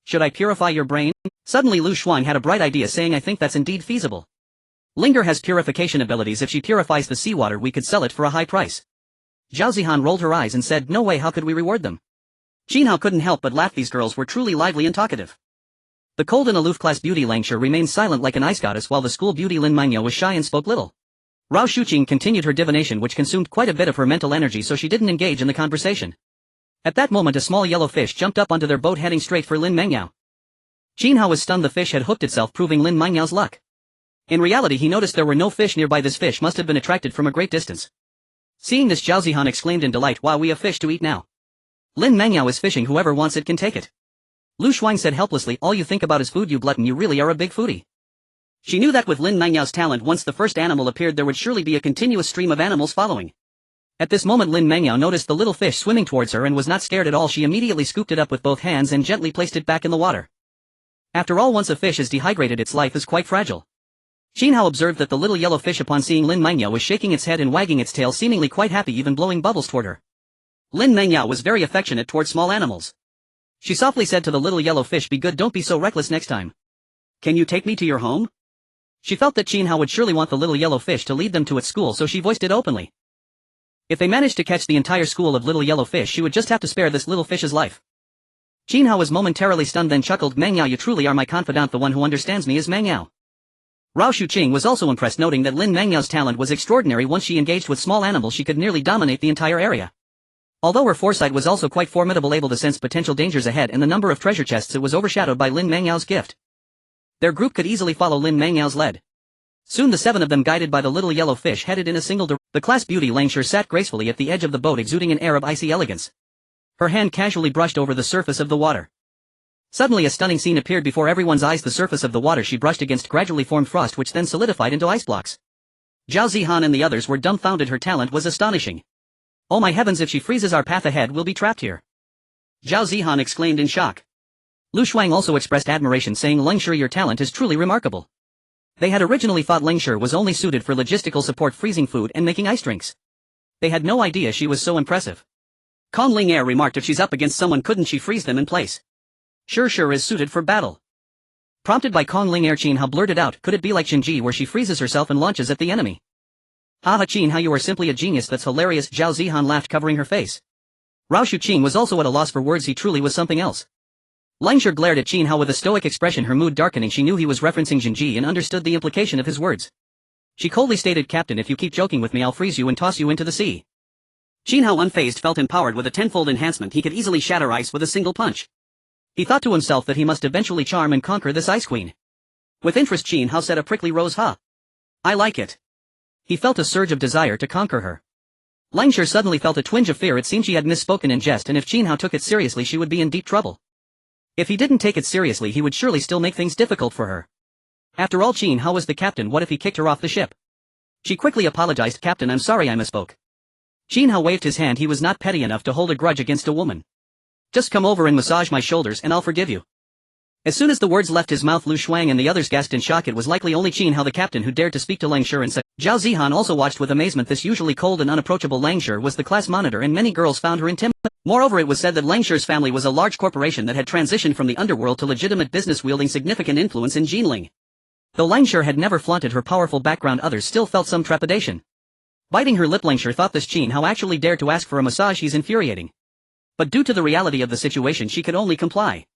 Should I purify your brain? Suddenly Lu Shuang had a bright idea, saying, I think that's indeed feasible. Linger has purification abilities. If she purifies the seawater, we could sell it for a high price. Zhao Zihan rolled her eyes and said, no way, how could we reward them? Qin Hao couldn't help but laugh. These girls were truly lively and talkative. The cold and aloof class beauty Langshi remained silent like an ice goddess, while the school beauty Lin Mangyo was shy and spoke little. Rao Shuqing continued her divination, which consumed quite a bit of her mental energy, so she didn't engage in the conversation. At that moment, a small yellow fish jumped up onto their boat, heading straight for Lin Mangyo. Qin Hao was stunned. The fish had hooked itself, proving Lin Mangyo's luck. In reality, he noticed there were no fish nearby. This fish must have been attracted from a great distance. Seeing this, Zhao Zihan exclaimed in delight, wow, we have fish to eat now. Lin Mangyo is fishing, whoever wants it can take it. Lu Shuang said helplessly, all you think about is food, you glutton, you really are a big foodie. She knew that with Lin Mangyo's talent, once the first animal appeared, there would surely be a continuous stream of animals following. At this moment, Lin Mangyo noticed the little fish swimming towards her and was not scared at all. She immediately scooped it up with both hands and gently placed it back in the water. After all, once a fish is dehydrated, its life is quite fragile. Qin Hao observed that the little yellow fish, upon seeing Lin Mangyo, was shaking its head and wagging its tail, seemingly quite happy, even blowing bubbles toward her. Lin Mangyo was very affectionate toward small animals. She softly said to the little yellow fish, be good, don't be so reckless next time. Can you take me to your home? She felt that Qin Hao would surely want the little yellow fish to lead them to its school, so she voiced it openly. If they managed to catch the entire school of little yellow fish, she would just have to spare this little fish's life. Qin Hao was momentarily stunned, then chuckled, Mangyo, you truly are my confidant, the one who understands me is Mangyo. Rao Shuqing was also impressed, noting that Lin Mangyo's talent was extraordinary. Once she engaged with small animals, she could nearly dominate the entire area. Although her foresight was also quite formidable, able to sense potential dangers ahead and the number of treasure chests, it was overshadowed by Lin Mangyo's gift. Their group could easily follow Lin Mangyo's lead. Soon the seven of them, guided by the little yellow fish, headed in a single direction. The class beauty Langshi sat gracefully at the edge of the boat, exuding an air of icy elegance. Her hand casually brushed over the surface of the water. Suddenly a stunning scene appeared before everyone's eyes. The surface of the water she brushed against gradually formed frost, which then solidified into ice blocks. Zhao Zihan and the others were dumbfounded. Her talent was astonishing. Oh my heavens, if she freezes our path ahead, we'll be trapped here. Zhao Zihan exclaimed in shock. Lu Shuang also expressed admiration, saying, Langshi, your talent is truly remarkable. They had originally thought Langshi was only suited for logistical support, freezing food and making ice drinks. They had no idea she was so impressive. Kong Ling Er remarked, if she's up against someone, couldn't she freeze them in place? Sure is suited for battle. Prompted by Kong Ling Er, Qin Hao blurted out, could it be like Shinji, where she freezes herself and launches at the enemy? Haha, Qin Hao, you are simply a genius. That's hilarious. Zhao Zihan laughed, covering her face. Rao Shuqing was also at a loss for words. He truly was something else. Langshi glared at Qin Hao with a stoic expression, her mood darkening. She knew he was referencing Jinji and understood the implication of his words. She coldly stated, Captain, if you keep joking with me, I'll freeze you and toss you into the sea. Qin Hao, unfazed, felt empowered with a tenfold enhancement. He could easily shatter ice with a single punch. He thought to himself that he must eventually charm and conquer this ice queen. With interest, Qin Hao said, a prickly rose, huh? I like it. He felt a surge of desire to conquer her. Langshi suddenly felt a twinge of fear. It seemed she had misspoken in jest, and if Qin Hao took it seriously, she would be in deep trouble. If he didn't take it seriously, he would surely still make things difficult for her. After all, Qin Hao was the captain. What if he kicked her off the ship? She quickly apologized, Captain, I'm sorry I misspoke. Qin Hao waved his hand. He was not petty enough to hold a grudge against a woman. Just come over and massage my shoulders and I'll forgive you. As soon as the words left his mouth, Lu Shuang and the others gasped in shock. It was likely only Qin Hao, the captain, who dared to speak to Langshi and said. Zhao Zihan also watched with amazement. This usually cold and unapproachable Langshi was the class monitor, and many girls found her intimidating. Moreover, it was said that Langshi's family was a large corporation that had transitioned from the underworld to legitimate business, wielding significant influence in Jinling. Though Langshi had never flaunted her powerful background, others still felt some trepidation. Biting her lip, Langshi thought this Qin Hao actually dared to ask for a massage. He's infuriating. But due to the reality of the situation, she could only comply.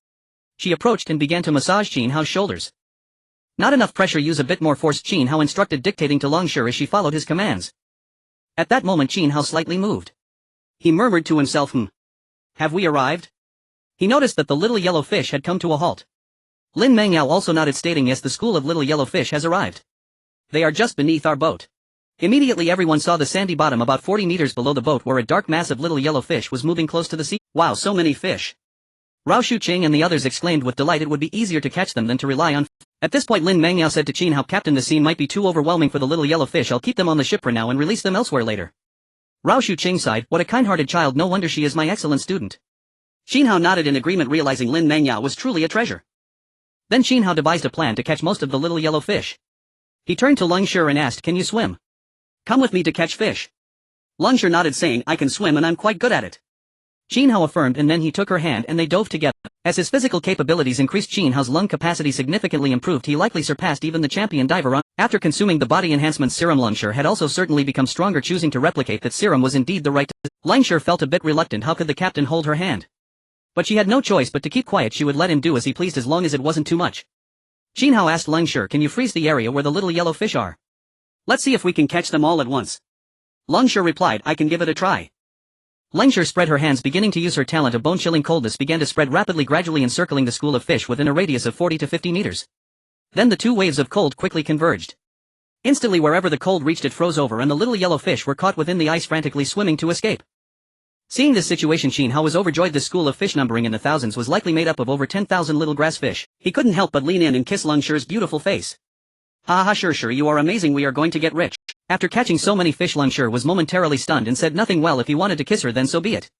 She approached and began to massage Qin Hao's shoulders. Not enough pressure, use a bit more force, Qin Hao instructed, dictating to Langshi as she followed his commands. At that moment, Qin Hao slightly moved. He murmured to himself, Have we arrived? He noticed that the little yellow fish had come to a halt. Lin Mangyo also nodded, stating, yes, the school of little yellow fish has arrived. They are just beneath our boat. Immediately everyone saw the sandy bottom about 40 meters below the boat, where a dark mass of little yellow fish was moving close to the sea. Wow, so many fish. Rao Shuqing and the others exclaimed with delight it would be easier to catch them than to rely on. At this point Lin Mangyao said to Qin Hao, Captain, the scene might be too overwhelming for the little yellow fish. I'll keep them on the ship for now and release them elsewhere later. Rao Shuqing sighed, what a kind-hearted child, no wonder she is my excellent student. Qin Hao nodded in agreement, realizing Lin Mangyao was truly a treasure. Then Qin Hao devised a plan to catch most of the little yellow fish. He turned to Leng Shi and asked, can you swim? Come with me to catch fish. Leng Shi nodded, saying, I can swim and I'm quite good at it. Qin Hao affirmed, and then he took her hand and they dove together. As his physical capabilities increased, Qin Hao's lung capacity significantly improved. He likely surpassed even the champion diver. After consuming the body enhancement serum, Leng Shi had also certainly become stronger, choosing to replicate that serum was indeed the right. Leng Shi felt a bit reluctant. How could the captain hold her hand? But she had no choice but to keep quiet. She would let him do as he pleased as long as it wasn't too much. Qin Hao asked Leng Shi, can you freeze the area where the little yellow fish are? Let's see if we can catch them all at once. Leng Shi replied, I can give it a try. Leng Shi spread her hands, beginning to use her talent. A bone-chilling coldness began to spread rapidly, gradually encircling the school of fish within a radius of 40 to 50 meters. Then the two waves of cold quickly converged. Instantly wherever the cold reached it froze over and the little yellow fish were caught within the ice, frantically swimming to escape. Seeing this situation, Qin Hao was overjoyed. The school of fish, numbering in the thousands, was likely made up of over 10,000 little grass fish. He couldn't help but lean in and kiss Leng Shi's beautiful face. Ha ha, sure, you are amazing, we are going to get rich. After catching so many fish, Leng Shi was momentarily stunned and said nothing. Well, if he wanted to kiss her, then so be it.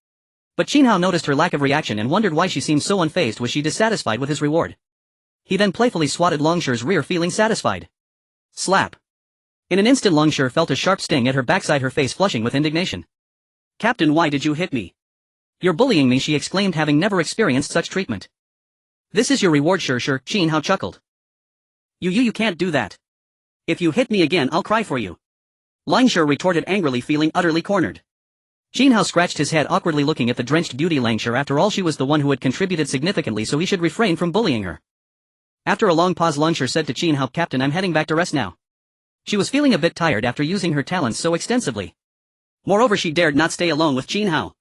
But Qin Hao noticed her lack of reaction and wondered why she seemed so unfazed. Was she dissatisfied with his reward? He then playfully swatted Leng Shi's rear, feeling satisfied. Slap. In an instant Leng Shi felt a sharp sting at her backside, her face flushing with indignation. Captain, why did you hit me? You're bullying me, she exclaimed, having never experienced such treatment. This is your reward, sure, Qin Hao chuckled. You can't do that. If you hit me again, I'll cry for you. Leng Shi retorted angrily, feeling utterly cornered. Qin Hao scratched his head, awkwardly looking at the drenched beauty. Leng Shi, after all, she was the one who had contributed significantly, so he should refrain from bullying her. After a long pause, Leng Shi said to Qin Hao, Captain, I'm heading back to rest now. She was feeling a bit tired after using her talents so extensively. Moreover, she dared not stay alone with Qin Hao.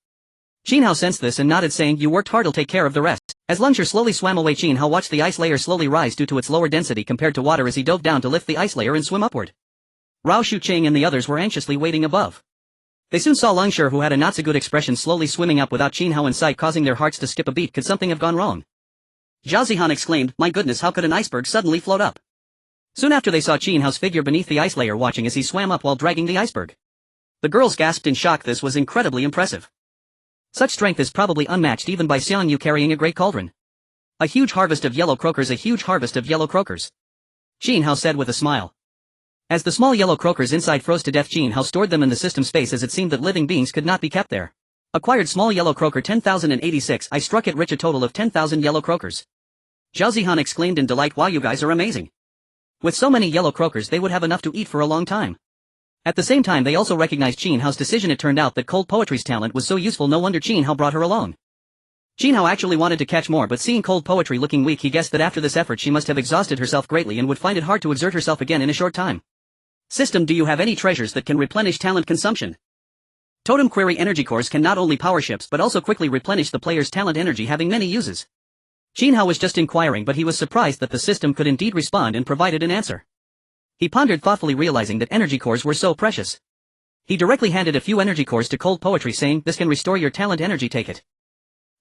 Qin Hao sensed this and nodded, saying, you worked hard, I'll take care of the rest. As Leng Shi slowly swam away, Qin Hao watched the ice layer slowly rise due to its lower density compared to water as he dove down to lift the ice layer and swim upward. Rao Shuqing and the others were anxiously waiting above. They soon saw Leng Shi, who had a not-so-good expression, slowly swimming up without Qin Hao in sight, causing their hearts to skip a beat. Could something have gone wrong? Zhao Zihan exclaimed, my goodness, how could an iceberg suddenly float up? Soon after they saw Qin Hao's figure beneath the ice layer, watching as he swam up while dragging the iceberg. The girls gasped in shock. This was incredibly impressive. Such strength is probably unmatched even by Xiang Yu carrying a great cauldron. A huge harvest of yellow croakers, a huge harvest of yellow croakers. Qin Hao said with a smile. As the small yellow croakers inside froze to death, Qin Hao stored them in the system space as it seemed that living beings could not be kept there. Acquired small yellow croaker 10,086. I struck it rich, a total of 10,000 yellow croakers. Zhao Zihan exclaimed in delight, wow, you guys are amazing. With so many yellow croakers they would have enough to eat for a long time. At the same time they also recognized Qin Hao's decision. It turned out that cold poetry's talent was so useful, no wonder Qin Hao brought her along. Qin Hao actually wanted to catch more, but seeing cold poetry looking weak, he guessed that after this effort she must have exhausted herself greatly and would find it hard to exert herself again in a short time. System, do you have any treasures that can replenish talent consumption? Totem query energy cores can not only power ships but also quickly replenish the player's talent energy, having many uses. Qin Hao was just inquiring, but he was surprised that the system could indeed respond and provided an answer. He pondered thoughtfully, realizing that energy cores were so precious. He directly handed a few energy cores to cold poetry, saying, this can restore your talent energy, take it.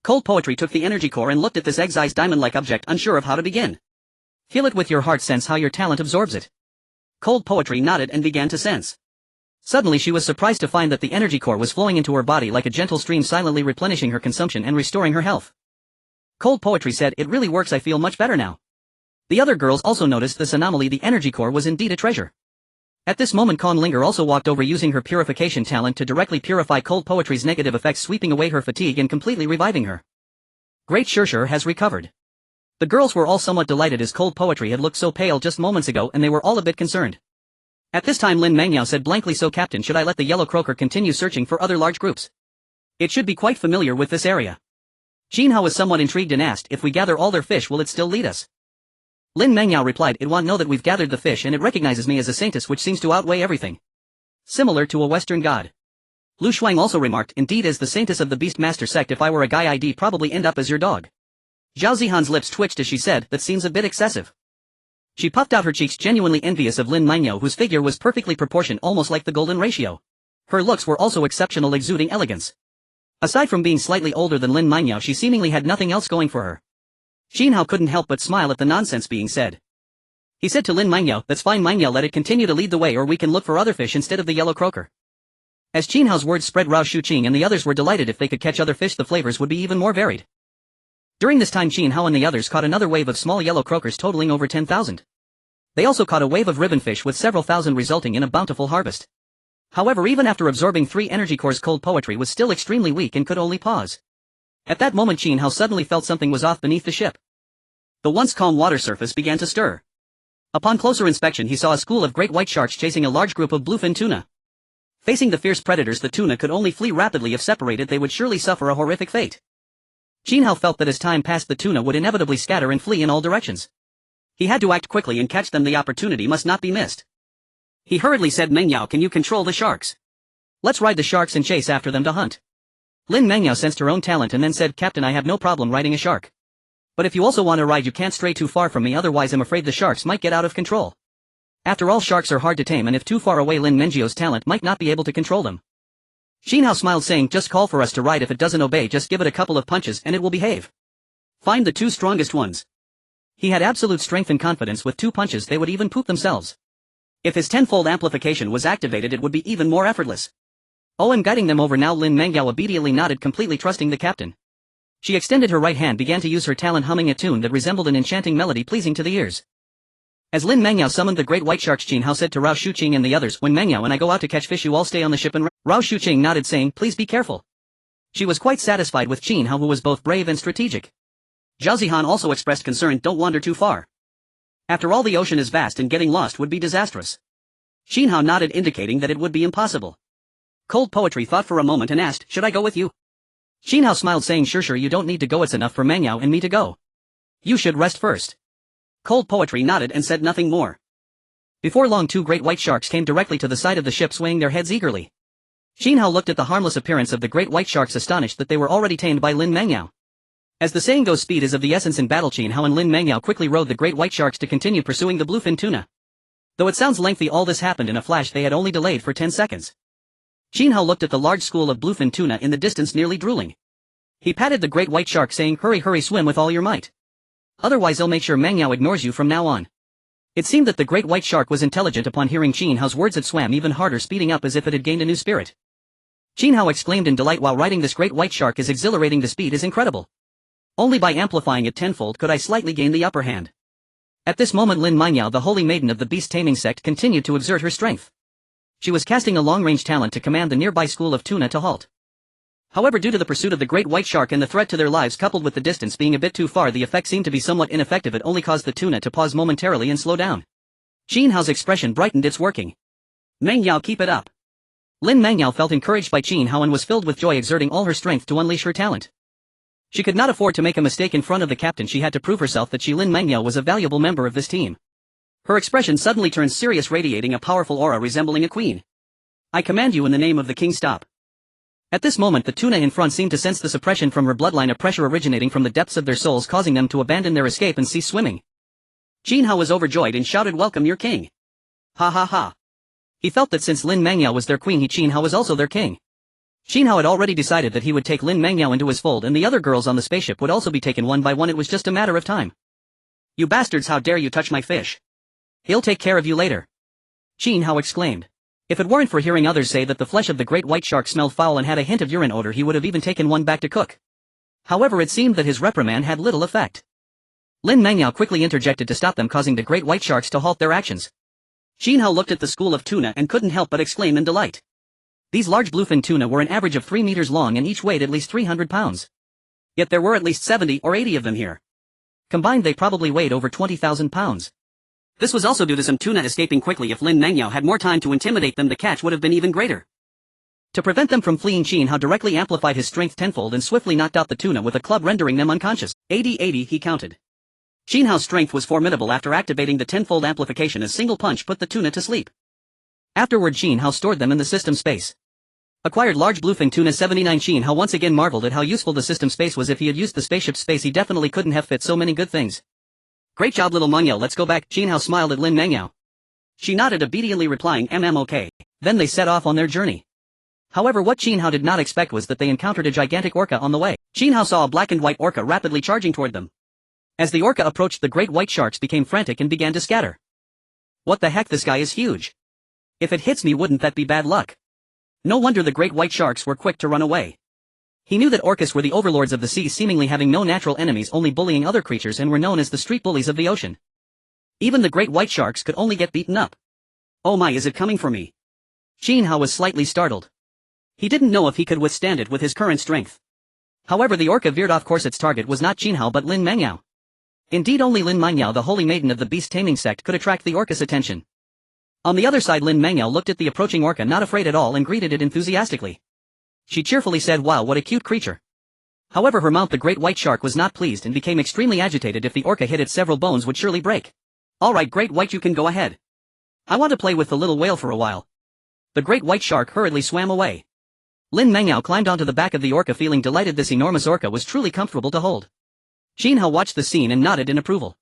Cold poetry took the energy core and looked at this excised diamond-like object, unsure of how to begin. Feel it with your heart, sense how your talent absorbs it. Cold poetry nodded and began to sense. Suddenly she was surprised to find that the energy core was flowing into her body like a gentle stream, silently replenishing her consumption and restoring her health. Cold poetry said, it really works, I feel much better now. The other girls also noticed this anomaly. The energy core was indeed a treasure. At this moment Kong Linger also walked over, using her purification talent to directly purify cold poetry's negative effects, sweeping away her fatigue and completely reviving her. Great, Shir has recovered. The girls were all somewhat delighted as cold poetry had looked so pale just moments ago, and they were all a bit concerned. At this time Lin Mangyao said blankly, so Captain, should I let the yellow croaker continue searching for other large groups? It should be quite familiar with this area. Qin Hao was somewhat intrigued and asked, if we gather all their fish will it still lead us? Lin Mangyao replied, it won't know that we've gathered the fish, and it recognizes me as a saintess, which seems to outweigh everything. Similar to a Western god. Lu Shuang also remarked, indeed as the saintess of the Beastmaster sect, if I were a guy I'd probably end up as your dog. Zhao Zihan's lips twitched as she said, that seems a bit excessive. She puffed out her cheeks, genuinely envious of Lin Mangyao, whose figure was perfectly proportioned, almost like the golden ratio. Her looks were also exceptional, exuding elegance. Aside from being slightly older than Lin Mingyao, she seemingly had nothing else going for her. Qin Hao couldn't help but smile at the nonsense being said. He said to Lin Mingyao, "That's fine Mingyao, let it continue to lead the way or we can look for other fish instead of the yellow croaker." As Qin Hao's words spread, Rao Shuqing and the others were delighted. If they could catch other fish, the flavors would be even more varied. During this time, Qin Hao and the others caught another wave of small yellow croakers totaling over 10,000. They also caught a wave of ribbonfish with several thousand, resulting in a bountiful harvest. However, even after absorbing 3 energy cores, cold poetry was still extremely weak and could only pause. At that moment, Qin Hao suddenly felt something was off beneath the ship. The once calm water surface began to stir. Upon closer inspection, he saw a school of great white sharks chasing a large group of bluefin tuna. Facing the fierce predators, the tuna could only flee rapidly. If separated, they would surely suffer a horrific fate. Qin Hao felt that as time passed, the tuna would inevitably scatter and flee in all directions. He had to act quickly and catch them. The opportunity must not be missed. He hurriedly said, "Mengyao, can you control the sharks? Let's ride the sharks and chase after them to hunt." Lin Mengyao sensed her own talent and then said, "Captain, I have no problem riding a shark. But if you also want to ride, you can't stray too far from me, otherwise I'm afraid the sharks might get out of control. After all, sharks are hard to tame, and if too far away, Lin Mengyao talent might not be able to control them." Qin Hao smiled, saying, "Just call for us to ride. If it doesn't obey, just give it a couple of punches and it will behave. Find the 2 strongest ones." He had absolute strength and confidence. With 2 punches they would even poop themselves. If his tenfold amplification was activated, it would be even more effortless. "Oh, I'm guiding them over now." Lin Mengyao obediently nodded, completely trusting the captain. She extended her right hand, began to use her talent, humming a tune that resembled an enchanting melody pleasing to the ears. As Lin Mengyao summoned the great white sharks, Qin Hao said to Rao Shuqing and the others, "When Mengyao and I go out to catch fish, you all stay on the ship and..." Rao Shuqing nodded, saying, "Please be careful." She was quite satisfied with Qin Hao, who was both brave and strategic. Zhao Zihan also expressed concern, "Don't wander too far. After all, the ocean is vast and getting lost would be disastrous." Qin Hao nodded, indicating that it would be impossible. Cold Poetry thought for a moment and asked, "Should I go with you?" Qin Hao smiled, saying, Sure, you don't need to go. It's enough for Mengyao and me to go. You should rest first." Cold Poetry nodded and said nothing more. Before long, 2 great white sharks came directly to the side of the ship, swaying their heads eagerly. Qin Hao looked at the harmless appearance of the great white sharks, astonished that they were already tamed by Lin Mengyao. As the saying goes, speed is of the essence in battle. Qin Hao and Lin Mengyao quickly rode the great white sharks to continue pursuing the bluefin tuna. Though it sounds lengthy, all this happened in a flash. They had only delayed for 10 seconds. Qin Hao looked at the large school of bluefin tuna in the distance, nearly drooling. He patted the great white shark, saying, Hurry, swim with all your might. Otherwise I'll make sure Mengyao ignores you from now on." It seemed that the great white shark was intelligent. Upon hearing Qin Hao's words, it swam even harder, speeding up as if it had gained a new spirit. Qin Hao exclaimed in delight, "While riding this great white shark is exhilarating. The speed is incredible. Only by amplifying it tenfold could I slightly gain the upper hand." At this moment, Lin Mingyao, the holy maiden of the beast-taming sect, continued to exert her strength. She was casting a long-range talent to command the nearby school of tuna to halt. However, due to the pursuit of the great white shark and the threat to their lives, coupled with the distance being a bit too far, the effect seemed to be somewhat ineffective. It only caused the tuna to pause momentarily and slow down. Qin Hao's expression brightened. "It's working. Mengyao, keep it up." Lin Mengyao felt encouraged by Qin Hao and was filled with joy, exerting all her strength to unleash her talent. She could not afford to make a mistake in front of the captain. She had to prove herself that Lin Mengyao was a valuable member of this team. Her expression suddenly turned serious, radiating a powerful aura resembling a queen. "I command you in the name of the king, stop." At this moment, the tuna in front seemed to sense the suppression from her bloodline, a pressure originating from the depths of their souls, causing them to abandon their escape and cease swimming. Qin Hao was overjoyed and shouted, "Welcome, your king." Ha ha ha. He felt that since Lin Mengyao was their queen, Qin Hao was also their king. Qin Hao had already decided that he would take Lin Mengyao into his fold, and the other girls on the spaceship would also be taken one by one. It was just a matter of time. "You bastards, how dare you touch my fish? He'll take care of you later," Qin Hao exclaimed. If it weren't for hearing others say that the flesh of the great white shark smelled foul and had a hint of urine odor, he would have even taken one back to cook. However, it seemed that his reprimand had little effect. Lin Mengyao quickly interjected to stop them, causing the great white sharks to halt their actions. Qin Hao looked at the school of tuna and couldn't help but exclaim in delight. These large bluefin tuna were an average of 3 meters long and each weighed at least 300 pounds. Yet there were at least 70 or 80 of them here. Combined, they probably weighed over 20,000 pounds. This was also due to some tuna escaping quickly. If Lin Mengyao had more time to intimidate them, the catch would have been even greater. To prevent them from fleeing, Qin Hao directly amplified his strength tenfold and swiftly knocked out the tuna with a club, rendering them unconscious. 80, he counted. Qin Hao's strength was formidable. After activating the tenfold amplification, a single punch put the tuna to sleep. Afterward, Qin Hao stored them in the system space. Acquired large bluefin tuna 79. Qin Hao once again marveled at how useful the system space was. If he had used the spaceship space, he definitely couldn't have fit so many good things. Great job, little Mengyao, let's go back. Qin Hao smiled at Lin Mengyao. She nodded, obediently replying, okay. Then they set off on their journey. However, what Qin Hao did not expect was that they encountered a gigantic orca on the way. Qin Hao saw a black and white orca rapidly charging toward them. As the orca approached, the great white sharks became frantic and began to scatter. What the heck, this guy is huge. If it hits me, wouldn't that be bad luck? No wonder the great white sharks were quick to run away. He knew that orcas were the overlords of the sea, seemingly having no natural enemies, only bullying other creatures, and were known as the street bullies of the ocean. Even the great white sharks could only get beaten up. Oh my, is it coming for me? Qin Hao was slightly startled. He didn't know if he could withstand it with his current strength. However, the orca veered off course. Its target was not Qin Hao but Lin Mengyao. Indeed, only Lin Mengyao, the holy maiden of the beast-taming sect, could attract the orca's attention. On the other side, Lin Mengyao looked at the approaching orca not afraid at all and greeted it enthusiastically. She cheerfully said, "Wow, what a cute creature." However, her mount, the great white shark, was not pleased and became extremely agitated. If the orca hit it, several bones would surely break. "Alright, great white, you can go ahead. I want to play with the little whale for a while." The great white shark hurriedly swam away. Lin Mengyao climbed onto the back of the orca, feeling delighted. This enormous orca was truly comfortable to hold. Qin Hao watched the scene and nodded in approval.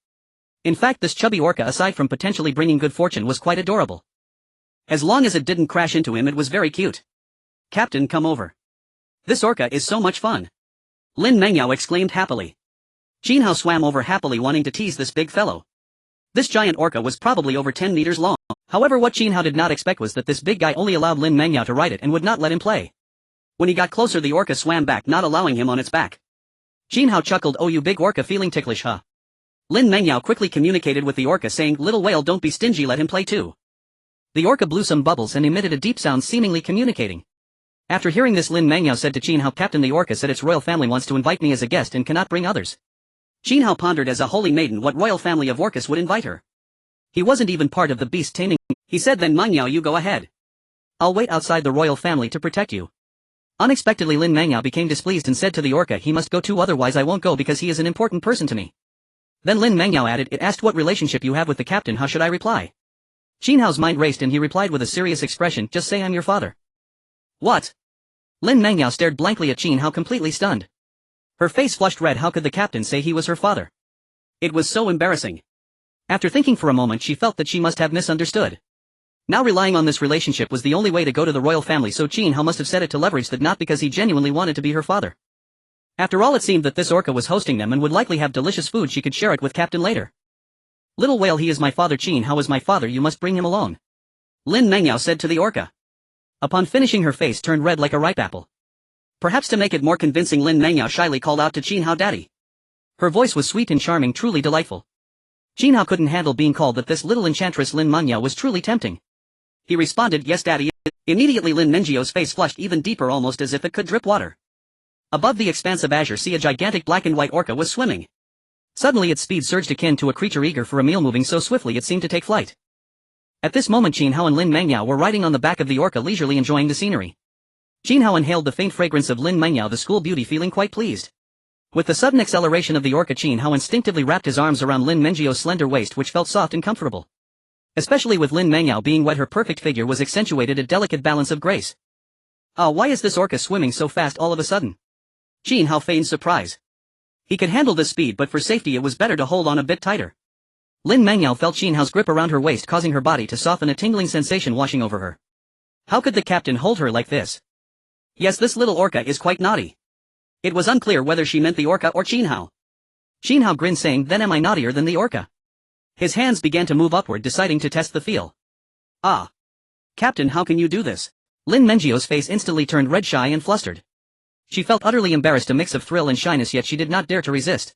In fact, this chubby orca, aside from potentially bringing good fortune, was quite adorable. As long as it didn't crash into him, it was very cute. "Captain, come over. This orca is so much fun," Lin Mengyao exclaimed happily. Qin Hao swam over happily, wanting to tease this big fellow. This giant orca was probably over 10 meters long. However, what Qin Hao did not expect was that this big guy only allowed Lin Mengyao to ride it and would not let him play. When he got closer, the orca swam back, not allowing him on its back. Qin Hao chuckled, "Oh, you big orca, feeling ticklish, huh?" Lin Mengyao quickly communicated with the orca, saying, "Little whale, don't be stingy, let him play too." The orca blew some bubbles and emitted a deep sound, seemingly communicating. After hearing this, Lin Mengyao said to Qin Hao, "Captain, the orca said its royal family wants to invite me as a guest and cannot bring others." Qin Hao pondered, as a holy maiden, what royal family of orcas would invite her. He wasn't even part of the beast taming. He said, "Then Mengyao, you go ahead. I'll wait outside the royal family to protect you." Unexpectedly, Lin Mengyao became displeased and said to the orca, "He must go too, otherwise I won't go, because he is an important person to me." Then Lin Mengyao added, "It asked what relationship you have with the captain, how should I reply?" Qin Hao's mind raced and he replied with a serious expression, "Just say I'm your father." "What?" Lin Mengyao stared blankly at Qin Hao, completely stunned. Her face flushed red. How could the captain say he was her father? It was so embarrassing. After thinking for a moment, she felt that she must have misunderstood. Now relying on this relationship was the only way to go to the royal family, so Qin Hao must have said it to leverage that, not because he genuinely wanted to be her father. After all, it seemed that this orca was hosting them and would likely have delicious food. She could share it with Captain later. "Little whale, he is my father. Qin Hao is my father, you must bring him along," Lin Mengyao said to the orca. Upon finishing, her face turned red like a ripe apple. Perhaps to make it more convincing, Lin Mengyao shyly called out to Qin Hao, "Daddy." Her voice was sweet and charming, truly delightful. Qin Hao couldn't handle being called that. This little enchantress Lin Mengyao was truly tempting. He responded, "Yes, Daddy." Immediately Lin Mengyao's face flushed even deeper, almost as if it could drip water. Above the expanse of azure sea, a gigantic black and white orca was swimming. Suddenly its speed surged, akin to a creature eager for a meal, moving so swiftly it seemed to take flight. At this moment, Qin Hao and Lin Mengyao were riding on the back of the orca, leisurely enjoying the scenery. Qin Hao inhaled the faint fragrance of Lin Mengyao, the school beauty, feeling quite pleased. With the sudden acceleration of the orca, Qin Hao instinctively wrapped his arms around Lin Mengyao's slender waist, which felt soft and comfortable. Especially with Lin Mengyao being wet, her perfect figure was accentuated, a delicate balance of grace. Why is this orca swimming so fast all of a sudden? Qin Hao feigned surprise. He could handle this speed, but for safety it was better to hold on a bit tighter. Lin Mengyao felt Qin Hao's grip around her waist, causing her body to soften, a tingling sensation washing over her. How could the captain hold her like this? Yes, this little orca is quite naughty. It was unclear whether she meant the orca or Qin Hao. Qin Hao grinned, saying, "Then am I naughtier than the orca?" His hands began to move upward, deciding to test the feel. "Ah. Captain, how can you do this?" Lin Mengyao's face instantly turned red, shy and flustered. She felt utterly embarrassed, a mix of thrill and shyness, yet she did not dare to resist.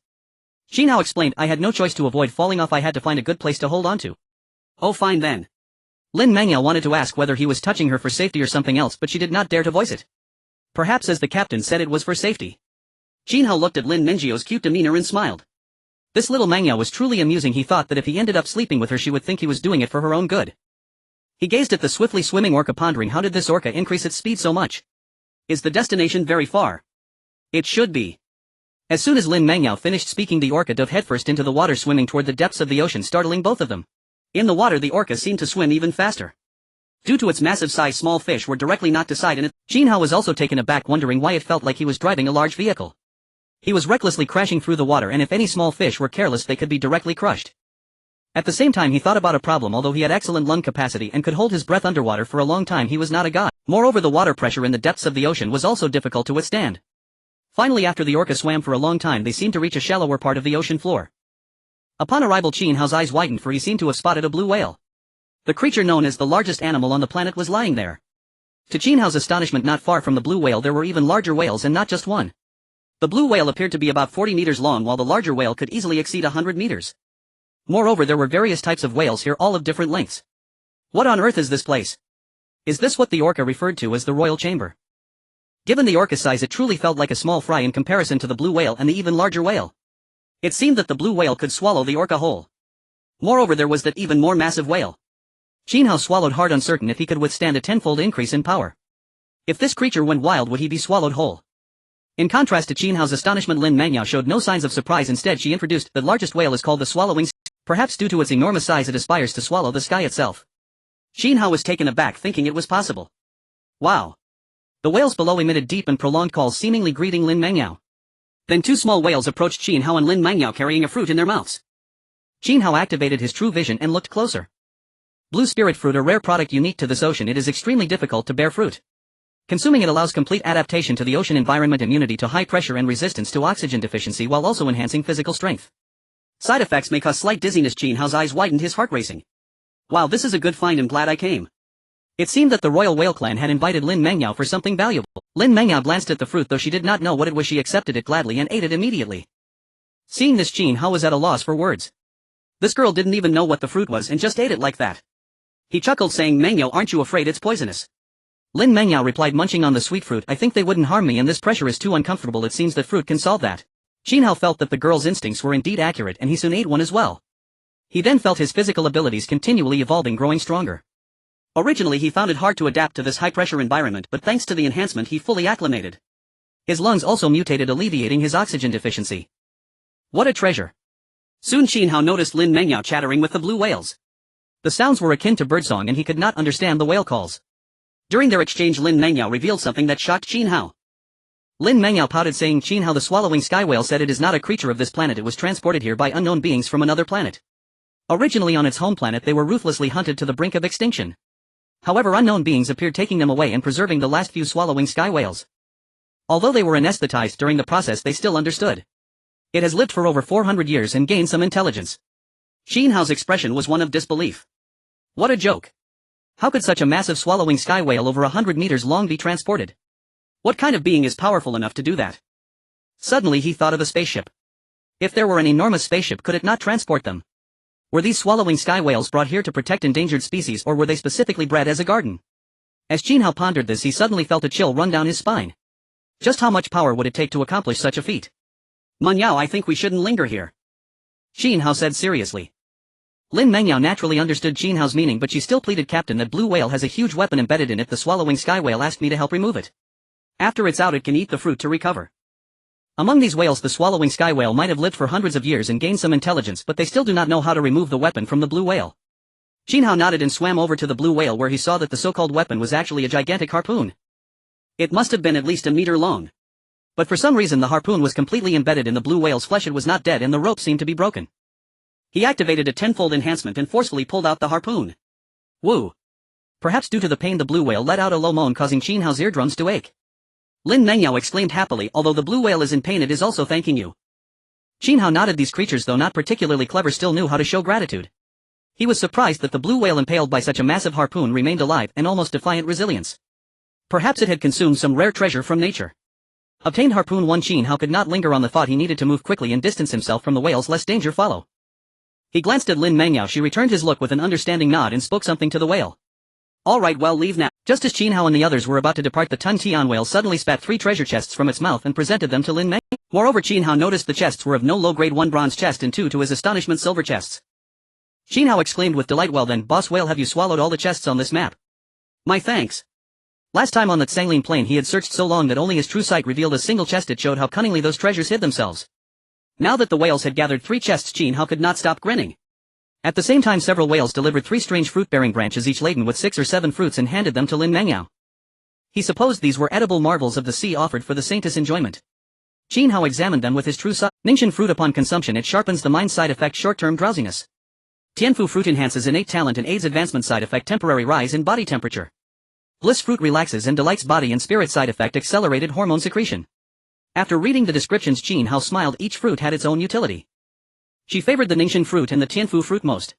Qin Hao explained, "I had no choice. To avoid falling off, I had to find a good place to hold on to." "Oh, fine then." Lin Mengyao wanted to ask whether he was touching her for safety or something else, but she did not dare to voice it. Perhaps, as the captain said, it was for safety. Qin Hao looked at Lin Mengyao's cute demeanor and smiled. This little Mengyao was truly amusing. He thought that if he ended up sleeping with her, she would think he was doing it for her own good. He gazed at the swiftly swimming orca, pondering, how did this orca increase its speed so much? Is the destination very far? It should be. As soon as Lin Mengyao finished speaking, the orca dove headfirst into the water, swimming toward the depths of the ocean, startling both of them. In the water, the orca seemed to swim even faster. Due to its massive size, small fish were directly knocked aside, and Qin Hao was also taken aback, wondering why it felt like he was driving a large vehicle. He was recklessly crashing through the water, and if any small fish were careless, they could be directly crushed. At the same time he thought about a problem. Although he had excellent lung capacity and could hold his breath underwater for a long time, he was not a god. Moreover, the water pressure in the depths of the ocean was also difficult to withstand. Finally, after the orca swam for a long time, they seemed to reach a shallower part of the ocean floor. Upon arrival, Qin Hao's eyes widened, for he seemed to have spotted a blue whale. The creature known as the largest animal on the planet was lying there. To Qin Hao's astonishment, not far from the blue whale there were even larger whales, and not just one. The blue whale appeared to be about 40 meters long, while the larger whale could easily exceed 100 meters. Moreover, there were various types of whales here, all of different lengths. What on earth is this place? Is this what the orca referred to as the royal chamber? Given the orca's size, it truly felt like a small fry in comparison to the blue whale and the even larger whale. It seemed that the blue whale could swallow the orca whole. Moreover, there was that even more massive whale. Qin Hao swallowed hard, uncertain if he could withstand a tenfold increase in power. If this creature went wild, would he be swallowed whole? In contrast to Qin Hao's astonishment, Lin Mangyao showed no signs of surprise. Instead, she introduced, the largest whale is called the swallowing. Perhaps due to its enormous size, it aspires to swallow the sky itself. Qin Hao was taken aback, thinking it was possible. Wow. The whales below emitted deep and prolonged calls, seemingly greeting Lin Mangyao. Then two small whales approached Qin Hao and Lin Mangyao, carrying a fruit in their mouths. Qin Hao activated his true vision and looked closer. Blue spirit fruit, a rare product unique to this ocean. It is extremely difficult to bear fruit. Consuming it allows complete adaptation to the ocean environment, immunity to high pressure, and resistance to oxygen deficiency, while also enhancing physical strength. Side effects may cause slight dizziness. Qin Hao's eyes widened, his heart racing. Wow, this is a good find and glad I came. It seemed that the royal whale clan had invited Lin Mangyao for something valuable. Lin Mangyao glanced at the fruit, though she did not know what it was. She accepted it gladly and ate it immediately. Seeing this, Qin Hao was at a loss for words. This girl didn't even know what the fruit was and just ate it like that. He chuckled, saying, "Mangyao, aren't you afraid it's poisonous?" Lin Mangyao replied, munching on the sweet fruit, "I think they wouldn't harm me, and this pressure is too uncomfortable. It seems that fruit can solve that." Qin Hao felt that the girl's instincts were indeed accurate, and he soon ate one as well. He then felt his physical abilities continually evolving, growing stronger. Originally he found it hard to adapt to this high-pressure environment, but thanks to the enhancement he fully acclimated. His lungs also mutated, alleviating his oxygen deficiency. What a treasure! Soon Qin Hao noticed Lin Mangyao chattering with the blue whales. The sounds were akin to birdsong, and he could not understand the whale calls. During their exchange, Lin Mangyao revealed something that shocked Qin Hao. Lin Mangyao pouted, saying, "Qin Hao, the swallowing sky whale said it is not a creature of this planet. It was transported here by unknown beings from another planet. Originally on its home planet, they were ruthlessly hunted to the brink of extinction. However, unknown beings appeared, taking them away and preserving the last few swallowing sky whales. Although they were anesthetized during the process, they still understood. It has lived for over 400 years and gained some intelligence." Qin Hao's expression was one of disbelief. What a joke! How could such a massive swallowing sky whale over 100 meters long be transported? What kind of being is powerful enough to do that? Suddenly he thought of a spaceship. If there were an enormous spaceship, could it not transport them? Were these swallowing sky whales brought here to protect endangered species, or were they specifically bred as a garden? As Qin Hao pondered this, he suddenly felt a chill run down his spine. Just how much power would it take to accomplish such a feat? "Mangyao, I think we shouldn't linger here," Qin Hao said seriously. Lin Mangyao naturally understood Qin Hao's meaning, but she still pleaded, "Captain, that blue whale has a huge weapon embedded in it. The swallowing sky whale asked me to help remove it. After it's out, it can eat the fruit to recover." Among these whales, the swallowing sky whale might have lived for hundreds of years and gained some intelligence, but they still do not know how to remove the weapon from the blue whale. Qin Hao nodded and swam over to the blue whale, where he saw that the so-called weapon was actually a gigantic harpoon. It must have been at least a meter long. But for some reason the harpoon was completely embedded in the blue whale's flesh. It was not dead, and the rope seemed to be broken. He activated a tenfold enhancement and forcefully pulled out the harpoon. Woo! Perhaps due to the pain, the blue whale let out a low moan, causing Qin Hao's eardrums to ache. Lin Mangyao exclaimed happily, "Although the blue whale is in pain, it is also thanking you." Qin Hao nodded. These creatures, though not particularly clever, still knew how to show gratitude. He was surprised that the blue whale impaled by such a massive harpoon remained alive and almost defiant resilience. Perhaps it had consumed some rare treasure from nature. Obtained harpoon 1. Qin Hao could not linger on the thought. He needed to move quickly and distance himself from the whales lest danger follow. He glanced at Lin Mangyao. She returned his look with an understanding nod and spoke something to the whale. "All right, well, leave now." Just as Qin Hao and the others were about to depart, the Tun Tian whale suddenly spat 3 treasure chests from its mouth and presented them to Lin Mangyao. Moreover, Qin Hao noticed the chests were of no low grade: 1 bronze chest and 2, to his astonishment, silver chests. Qin Hao exclaimed with delight, "Well then, boss whale, have you swallowed all the chests on this map?" "My thanks." Last time on that Sangling Plain he had searched so long that only his true sight revealed a single chest. It showed how cunningly those treasures hid themselves. Now that the whales had gathered 3 chests, Qin Hao could not stop grinning. At the same time, several whales delivered 3 strange fruit-bearing branches, each laden with 6 or 7 fruits, and handed them to Lin Mangyao. He supposed these were edible marvels of the sea offered for the saint's enjoyment. Qin Hao examined them with his true sight. Ningxian fruit: upon consumption it sharpens the mind. Side effect: short-term drowsiness. Tianfu fruit enhances innate talent and aids advancement. Side effect: temporary rise in body temperature. Bliss fruit relaxes and delights body and spirit. Side effect: accelerated hormone secretion. After reading the descriptions, Qin Hao smiled. Each fruit had its own utility. She favored the Ningxin fruit and the Tianfu fruit most.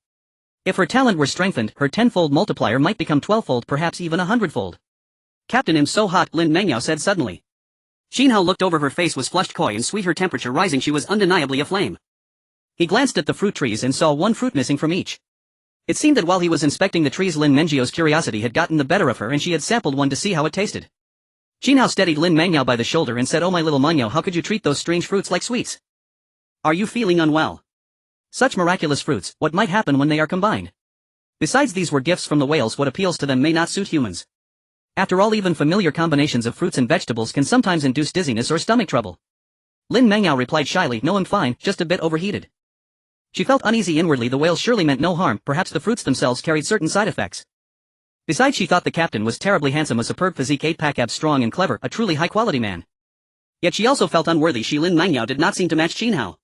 If her talent were strengthened, her 10-fold multiplier might become 12-fold, perhaps even 100-fold. Captain, I'm so hot, Lin Mengyao said suddenly. Qin Hao looked over. Her face was flushed, coy and sweet, her temperature rising. She was undeniably aflame. He glanced at the fruit trees and saw one fruit missing from each. It seemed that while he was inspecting the trees, Lin Mengyao's curiosity had gotten the better of her and she had sampled one to see how it tasted. Qin Hao steadied Lin Mengyao by the shoulder and said, "Oh my little Mengyao, how could you treat those strange fruits like sweets? Are you feeling unwell? Such miraculous fruits, what might happen when they are combined? Besides, these were gifts from the whales. What appeals to them may not suit humans. After all, even familiar combinations of fruits and vegetables can sometimes induce dizziness or stomach trouble." Lin Mengyao replied shyly, "No, I'm fine, just a bit overheated." She felt uneasy inwardly. The whales surely meant no harm, perhaps the fruits themselves carried certain side effects. Besides, she thought the captain was terribly handsome, a superb physique, 8-pack abs, strong and clever, a truly high-quality man. Yet she also felt unworthy. Lin Mengyao did not seem to match Qin Hao.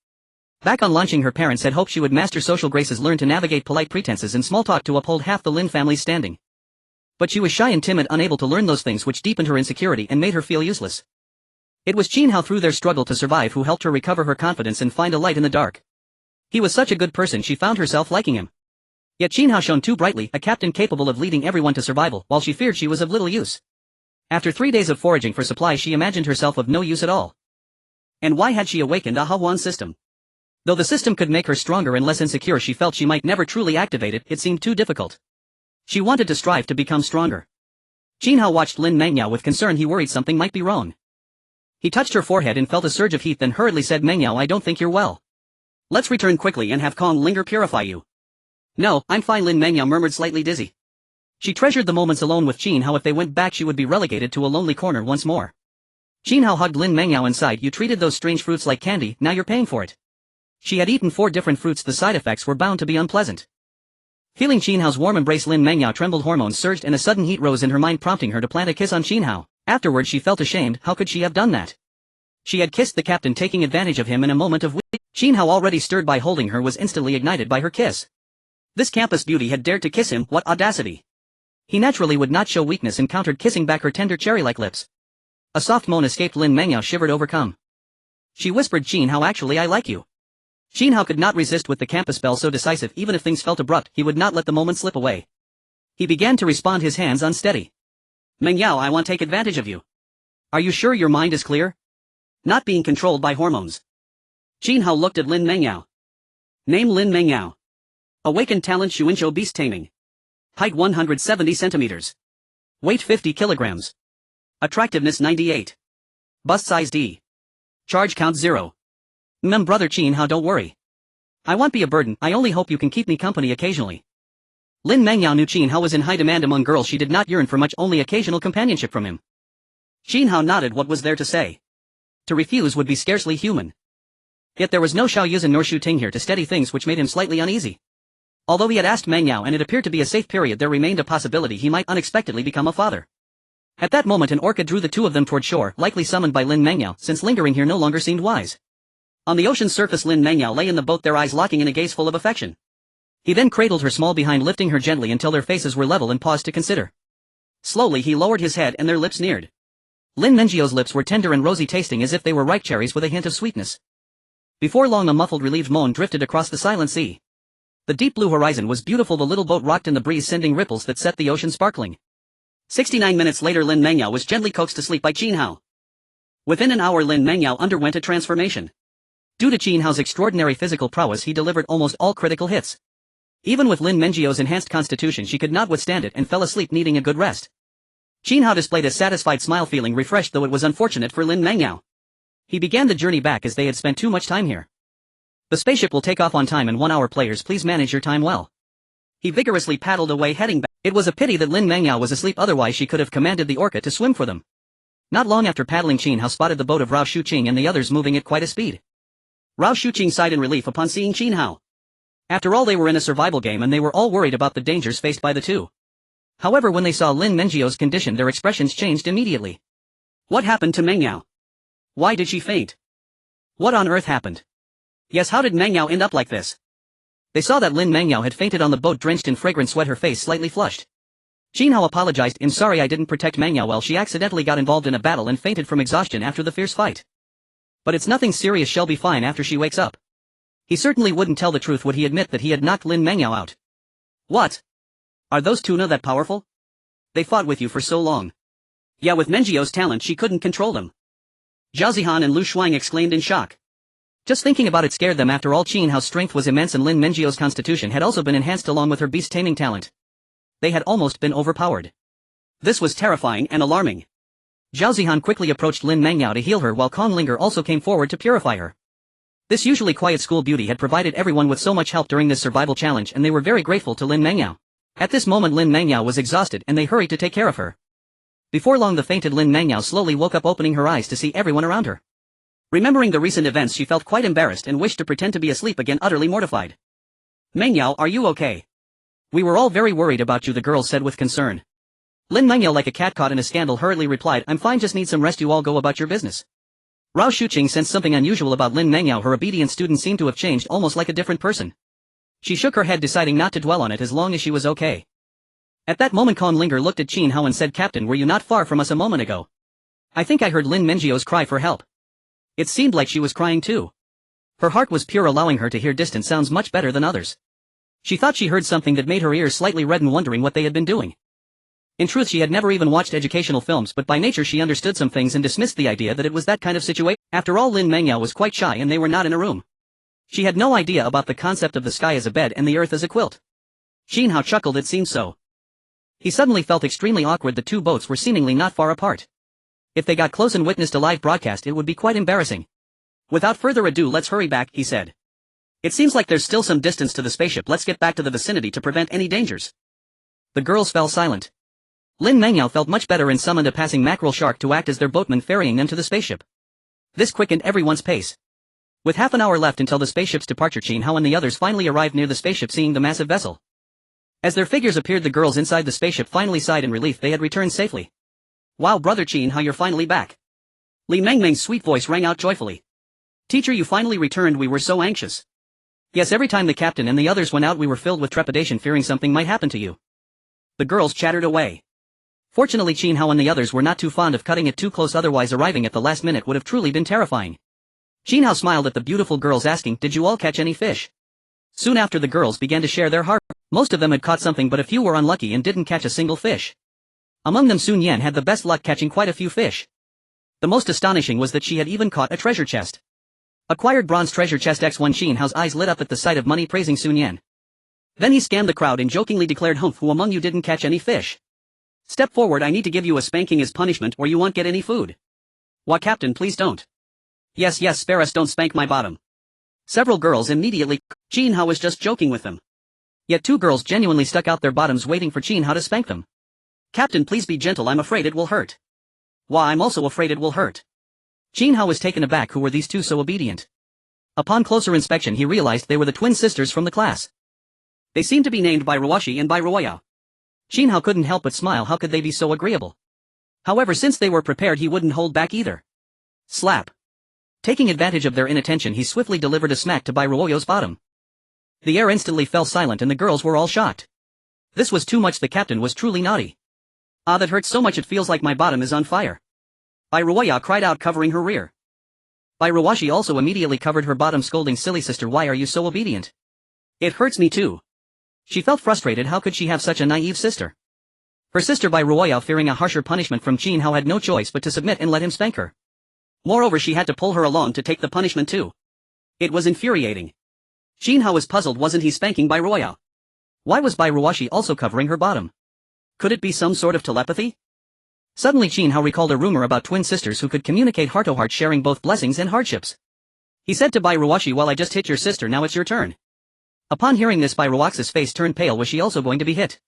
Back on launching, her parents had hoped she would master social graces, learn to navigate polite pretenses and small talk to uphold half the Lin family's standing. But she was shy and timid, unable to learn those things which deepened her insecurity and made her feel useless. It was Qin Hao, through their struggle to survive, who helped her recover her confidence and find a light in the dark. He was such a good person, she found herself liking him. Yet Qin Hao shone too brightly, a captain capable of leading everyone to survival, while she feared she was of little use. After 3 days of foraging for supplies, she imagined herself of no use at all. And why had she awakened a Hawan system? Though the system could make her stronger and less insecure, she felt she might never truly activate it. It seemed too difficult. She wanted to strive to become stronger. Qin Hao watched Lin Mengyao with concern. He worried something might be wrong. He touched her forehead and felt a surge of heat, then hurriedly said, "Mengyao, I don't think you're well. Let's return quickly and have Kong Linger purify you." "No, I'm fine," Lin Mengyao murmured, slightly dizzy. She treasured the moments alone with Qin Hao. If they went back, she would be relegated to a lonely corner once more. Qin Hao hugged Lin Mengyao and sighed. "You treated those strange fruits like candy, now you're paying for it." She had eaten 4 different fruits. The side effects were bound to be unpleasant. Feeling Qin Hao's warm embrace, Lin Mengyao trembled. Hormones surged and a sudden heat rose in her mind, prompting her to plant a kiss on Qin Hao. Afterward, she felt ashamed. How could she have done that? She had kissed the captain, taking advantage of him in a moment of weakness. Qin Hao, already stirred by holding her, was instantly ignited by her kiss. This campus beauty had dared to kiss him. What audacity! He naturally would not show weakness and countered, kissing back her tender cherry-like lips. A soft moan escaped. Lin Mengyao shivered, overcome. She whispered, "Qin Hao, actually I like you." Qin Hao could not resist with the campus belle so decisive. Even if things felt abrupt, he would not let the moment slip away. He began to respond, his hands unsteady. "Mengyao, I want to take advantage of you. Are you sure your mind is clear? Not being controlled by hormones?" Qin Hao looked at Lin Mengyao. Name: Lin Mengyao. Awakened talent: Shuinshou beast taming. Height 170 centimeters. Weight 50 kilograms. Attractiveness 98. Bust size D. Charge count 0. Brother Qin Hao, don't worry. I won't be a burden. I only hope you can keep me company occasionally. Lin Mengyao knew Qin Hao was in high demand among girls. She did not yearn for much, only occasional companionship from him. Qin Hao nodded. What was there to say? To refuse would be scarcely human. Yet there was no Xiao Yuzhen nor Shu Ting here to steady things, which made him slightly uneasy. Although he had asked Mengyao and it appeared to be a safe period, there remained a possibility he might unexpectedly become a father. At that moment an orca drew the two of them toward shore, likely summoned by Lin Mengyao, since lingering here no longer seemed wise. On the ocean's surface, Lin Mengyao lay in the boat, their eyes locking in a gaze full of affection. He then cradled her small behind, lifting her gently until their faces were level, and paused to consider. Slowly he lowered his head and their lips neared. Lin Mengyao's lips were tender and rosy, tasting as if they were ripe cherries with a hint of sweetness. Before long a muffled, relieved moan drifted across the silent sea. The deep blue horizon was beautiful. The little boat rocked in the breeze, sending ripples that set the ocean sparkling. 69 minutes later, Lin Mengyao was gently coaxed to sleep by Qin Hao. Within an hour, Lin Mengyao underwent a transformation. Due to Qin Hao's extraordinary physical prowess, he delivered almost all critical hits. Even with Lin Mengyao's enhanced constitution, she could not withstand it and fell asleep, needing a good rest. Qin Hao displayed a satisfied smile, feeling refreshed, though it was unfortunate for Lin Mengyao. He began the journey back as they had spent too much time here. The spaceship will take off on time in 1 hour. Players, please manage your time well. He vigorously paddled away, heading back. It was a pity that Lin Mengyao was asleep, otherwise she could have commanded the orca to swim for them. Not long after paddling, Qin Hao spotted the boat of Rao Shuqing and the others moving at quite a speed. Rao Shuqing sighed in relief upon seeing Qin Hao. After all, they were in a survival game and they were all worried about the dangers faced by the two. However, when they saw Lin Mengyao's condition, their expressions changed immediately. What happened to Mengyao? Why did she faint? What on earth happened? Yes, how did Mengyao end up like this? They saw that Lin Mangyao had fainted on the boat drenched in fragrant sweat, her face slightly flushed. Qin Hao apologized. "I'm sorry I didn't protect Mangyao well, she accidentally got involved in a battle and fainted from exhaustion after the fierce fight. But it's nothing serious, she'll be fine after she wakes up." He certainly wouldn't tell the truth would he admit that he had knocked Lin Mangyao out. "What? Are those tuna that powerful? They fought with you for so long." "Yeah, with Menjiao's talent she couldn't control them." Zhao Zihan and Lu Shuang exclaimed in shock. Just thinking about it scared them. After all, Qin Hao's strength was immense and Lin Menjiao's constitution had also been enhanced along with her beast-taming talent. They had almost been overpowered. This was terrifying and alarming. Zhao Zihan quickly approached Lin Mangyao to heal her while Kong Linger also came forward to purify her. This usually quiet school beauty had provided everyone with so much help during this survival challenge and they were very grateful to Lin Mangyao. At this moment Lin Mangyao was exhausted and they hurried to take care of her. Before long the fainted Lin Mangyao slowly woke up, opening her eyes to see everyone around her. Remembering the recent events, she felt quite embarrassed and wished to pretend to be asleep again, utterly mortified. "Mangyao, are you okay? We were all very worried about you," the girl said with concern. Lin Mangyao, like a cat caught in a scandal, hurriedly replied, "I'm fine, just need some rest, you all go about your business." Rao Shuqing sensed something unusual about Lin Mangyao. Her obedient student seemed to have changed, almost like a different person. She shook her head, deciding not to dwell on it as long as she was okay. At that moment Kong Linger looked at Qin Hao and said, "Captain, were you not far from us a moment ago? I think I heard Lin Menjiao's cry for help." It seemed like she was crying too. Her heart was pure, allowing her to hear distant sounds much better than others. She thought she heard something that made her ears slightly redden, wondering what they had been doing. In truth, she had never even watched educational films, but by nature she understood some things and dismissed the idea that it was that kind of situation. After all, Lin Mangyao was quite shy and they were not in a room. She had no idea about the concept of the sky as a bed and the earth as a quilt. Qin Hao chuckled, it seems so. He suddenly felt extremely awkward. The two boats were seemingly not far apart. If they got close and witnessed a live broadcast, it would be quite embarrassing. "Without further ado, let's hurry back," he said. "It seems like there's still some distance to the spaceship. Let's get back to the vicinity to prevent any dangers." The girls fell silent. Lin Mangyao felt much better and summoned a passing mackerel shark to act as their boatman, ferrying them to the spaceship. This quickened everyone's pace. With half an hour left until the spaceship's departure, Qin Hao and the others finally arrived near the spaceship, seeing the massive vessel. As their figures appeared, the girls inside the spaceship finally sighed in relief. They had returned safely. "Wow, brother Qin Hao, you're finally back." Li Mengmeng's sweet voice rang out joyfully. "Teacher, you finally returned, we were so anxious." "Yes, every time the captain and the others went out we were filled with trepidation, fearing something might happen to you." The girls chattered away. Fortunately, Qin Hao and the others were not too fond of cutting it too close, otherwise arriving at the last minute would have truly been terrifying. Qin Hao smiled at the beautiful girls, asking, "Did you all catch any fish?" Soon after, the girls began to share their harvest. Most of them had caught something, but a few were unlucky and didn't catch a single fish. Among them, Sun Yan had the best luck, catching quite a few fish. The most astonishing was that she had even caught a treasure chest. Acquired bronze treasure chest X1. Qin Hao's eyes lit up at the sight of money, praising Sun Yan. Then he scammed the crowd and jokingly declared, "Who among you didn't catch any fish? Step forward, I need to give you a spanking as punishment or you won't get any food." "Why, Captain, please don't." Yes, spare us, don't spank my bottom." Several girls immediately. Qin Hao was just joking with them. Yet two girls genuinely stuck out their bottoms, waiting for Qin Hao to spank them. "Captain, please be gentle, I'm afraid it will hurt." "Why, I'm also afraid it will hurt." Qin Hao was taken aback. Who were these two so obedient? Upon closer inspection he realized they were the twin sisters from the class. They seemed to be named by Ruoshi and by Ruoyao. Qin Hao couldn't help but smile. How could they be so agreeable? However, since they were prepared, he wouldn't hold back either. Slap. Taking advantage of their inattention, he swiftly delivered a smack to Bai Ruoyao's bottom. The air instantly fell silent and the girls were all shocked. This was too much. The captain was truly naughty. "Ah, that hurts so much, it feels like my bottom is on fire." Bai Ruoya cried out, covering her rear. Bai Ruoshi also immediately covered her bottom, scolding, "Silly sister, why are you so obedient? It hurts me too." She felt frustrated. How could she have such a naive sister? Her sister Bai Ruoya, fearing a harsher punishment from Qin Hao, had no choice but to submit and let him spank her. Moreover, she had to pull her along to take the punishment too. It was infuriating. Qin Hao was puzzled. Wasn't he spanking Bai Ruoya? Why was Bai Ruoshi also covering her bottom? Could it be some sort of telepathy? Suddenly Qin Hao recalled a rumor about twin sisters who could communicate heart-to-heart, sharing both blessings and hardships. He said to Bai Ruoshi, "Well, I just hit your sister, now it's your turn." Upon hearing this, Bai Ruoxi's face turned pale. Was she also going to be hit?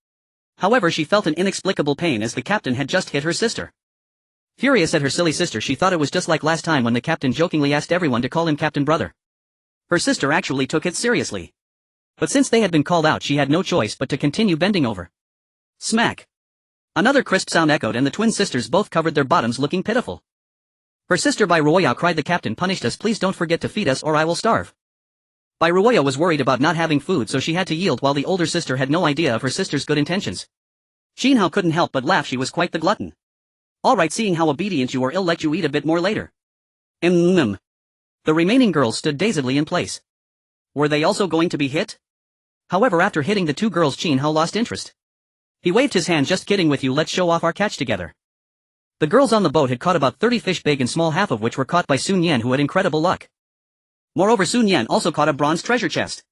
However, she felt an inexplicable pain as the captain had just hit her sister. Furious at her silly sister, she thought it was just like last time when the captain jokingly asked everyone to call him Captain Brother. Her sister actually took it seriously. But since they had been called out, she had no choice but to continue bending over. Smack. Another crisp sound echoed and the twin sisters both covered their bottoms, looking pitiful. Her sister Bai Ruoya cried, "The captain punished us, please don't forget to feed us or I will starve." Ruoya was worried about not having food, so she had to yield, while the older sister had no idea of her sister's good intentions. Qin Hao couldn't help but laugh. She was quite the glutton. Alright, seeing how obedient you are, I'll let you eat a bit more later. The remaining girls stood dazedly in place. Were they also going to be hit? However, after hitting the two girls, Qin Hao lost interest. He waved his hand. Just kidding with you, let's show off our catch together. The girls on the boat had caught about 30 fish, big and small, half of which were caught by Sun Yan, who had incredible luck. Moreover, Sun Yan also caught a bronze treasure chest.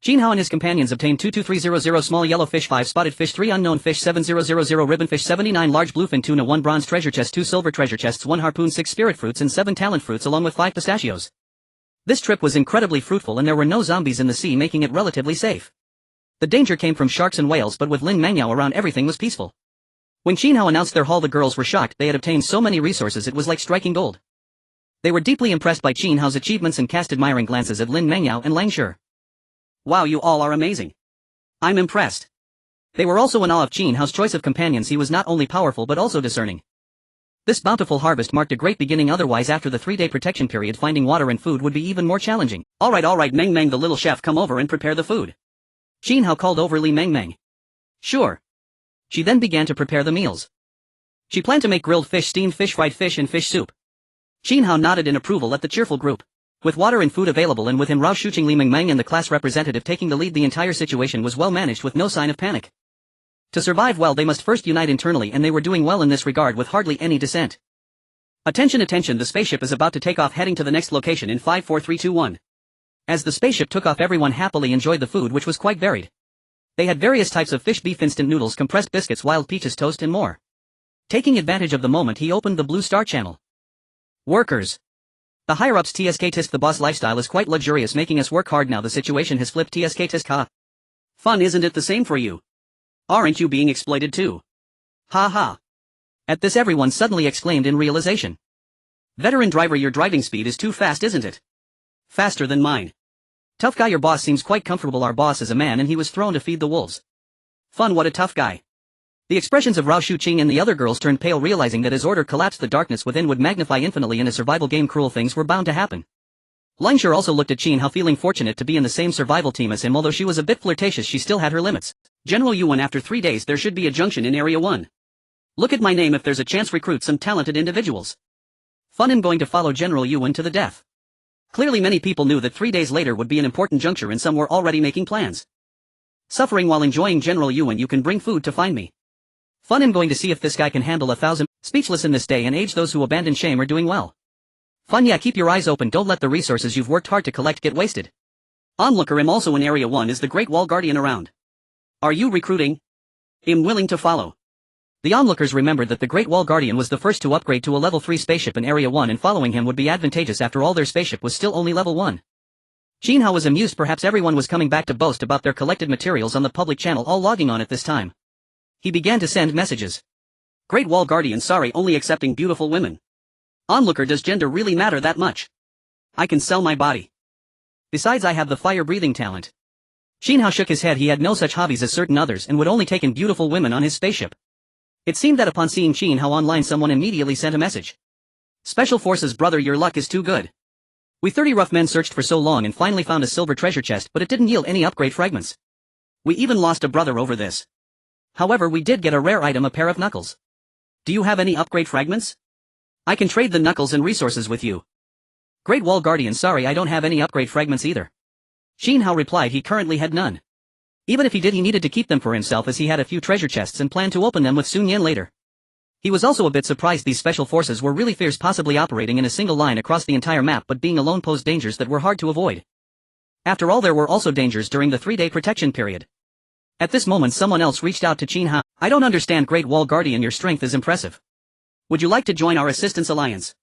Qin Hao and his companions obtained 22300 small yellow fish, 5 spotted fish, 3 unknown fish, 7000 ribbon fish, 79 large bluefin tuna, 1 bronze treasure chest, 2 silver treasure chests, 1 harpoon, 6 spirit fruits and 7 talent fruits, along with 5 pistachios. This trip was incredibly fruitful and there were no zombies in the sea, making it relatively safe. The danger came from sharks and whales, but with Lin Mengyao around, everything was peaceful. When Qin Hao announced their haul, the girls were shocked. They had obtained so many resources, it was like striking gold. They were deeply impressed by Qin Hao's achievements and cast admiring glances at Lin Mengyao and Lang Shi. Wow, you all are amazing. I'm impressed. They were also in awe of Qin Hao's choice of companions. He was not only powerful but also discerning. This bountiful harvest marked a great beginning. Otherwise, after the 3-day protection period, finding water and food would be even more challenging. Alright, Meng Meng, the little chef, come over and prepare the food. Qin Hao called over Li Meng Meng. Sure. She then began to prepare the meals. She planned to make grilled fish, steamed fish, fried fish and fish soup. Qin Hao nodded in approval at the cheerful group. With water and food available and with him Rao Shuqing, Li Meng Meng and the class representative taking the lead, the entire situation was well managed with no sign of panic. To survive well, they must first unite internally, and they were doing well in this regard with hardly any dissent. Attention, the spaceship is about to take off, heading to the next location in 5, 4, 3, 2, 1. As the spaceship took off, everyone happily enjoyed the food, which was quite varied. They had various types of fish, beef, instant noodles, compressed biscuits, wild peaches, toast and more. Taking advantage of the moment, he opened the Blue Star channel. Workers. The higher-ups TSK tisk, the boss lifestyle is quite luxurious, making us work hard now. The situation has flipped. TSK tisk, ha. Fun, isn't it the same for you? Aren't you being exploited too? Ha ha. At this, everyone suddenly exclaimed in realization. Veteran driver, your driving speed is too fast, isn't it? Faster than mine. Tough guy, your boss seems quite comfortable. Our boss is a man and he was thrown to feed the wolves. Fun, what a tough guy. The expressions of Rao Shuqing and the other girls turned pale, realizing that as order collapsed, the darkness within would magnify infinitely. In a survival game, cruel things were bound to happen. Lang Shi also looked at Qin Hao, feeling fortunate to be in the same survival team as him. Although she was a bit flirtatious, she still had her limits. General Yuan, after 3 days there should be a junction in Area 1. Look at my name. If there's a chance, recruit some talented individuals. Fun, I'm going to follow General Yuan to the death. Clearly many people knew that 3 days later would be an important juncture, and some were already making plans. Suffering while enjoying General Yuan, you can bring food to find me. Fun, I'm going to see if this guy can handle 1,000. Speechless, in this day and age those who abandon shame are doing well. Fun, yeah, keep your eyes open, don't let the resources you've worked hard to collect get wasted. Onlooker, I'm also in Area 1. Is the Great Wall Guardian around? Are you recruiting? I'm willing to follow. The onlookers remembered that the Great Wall Guardian was the first to upgrade to a level 3 spaceship in Area 1, and following him would be advantageous. After all, their spaceship was still only level 1. Qin Hao was amused. Perhaps everyone was coming back to boast about their collected materials on the public channel, all logging on at this time. He began to send messages. Great Wall Guardian, sorry, only accepting beautiful women. Onlooker, does gender really matter that much? I can sell my body. Besides, I have the fire-breathing talent. Qin Hao shook his head. He had no such hobbies as certain others and would only take in beautiful women on his spaceship. It seemed that upon seeing Qin Hao online, someone immediately sent a message. Special Forces, brother, your luck is too good. We 30 rough men searched for so long and finally found a silver treasure chest, but it didn't yield any upgrade fragments. We even lost a brother over this. However, we did get a rare item, a pair of knuckles. Do you have any upgrade fragments? I can trade the knuckles and resources with you. Great Wall Guardian, sorry, I don't have any upgrade fragments either. Qin Hao replied he currently had none. Even if he did, he needed to keep them for himself, as he had a few treasure chests and planned to open them with Sun Yan later. He was also a bit surprised these special forces were really fierce, possibly operating in a single line across the entire map, but being alone posed dangers that were hard to avoid. After all, there were also dangers during the 3-day protection period. At this moment, someone else reached out to Qin Hao. I don't understand, Great Wall Guardian, your strength is impressive. Would you like to join our assistance alliance?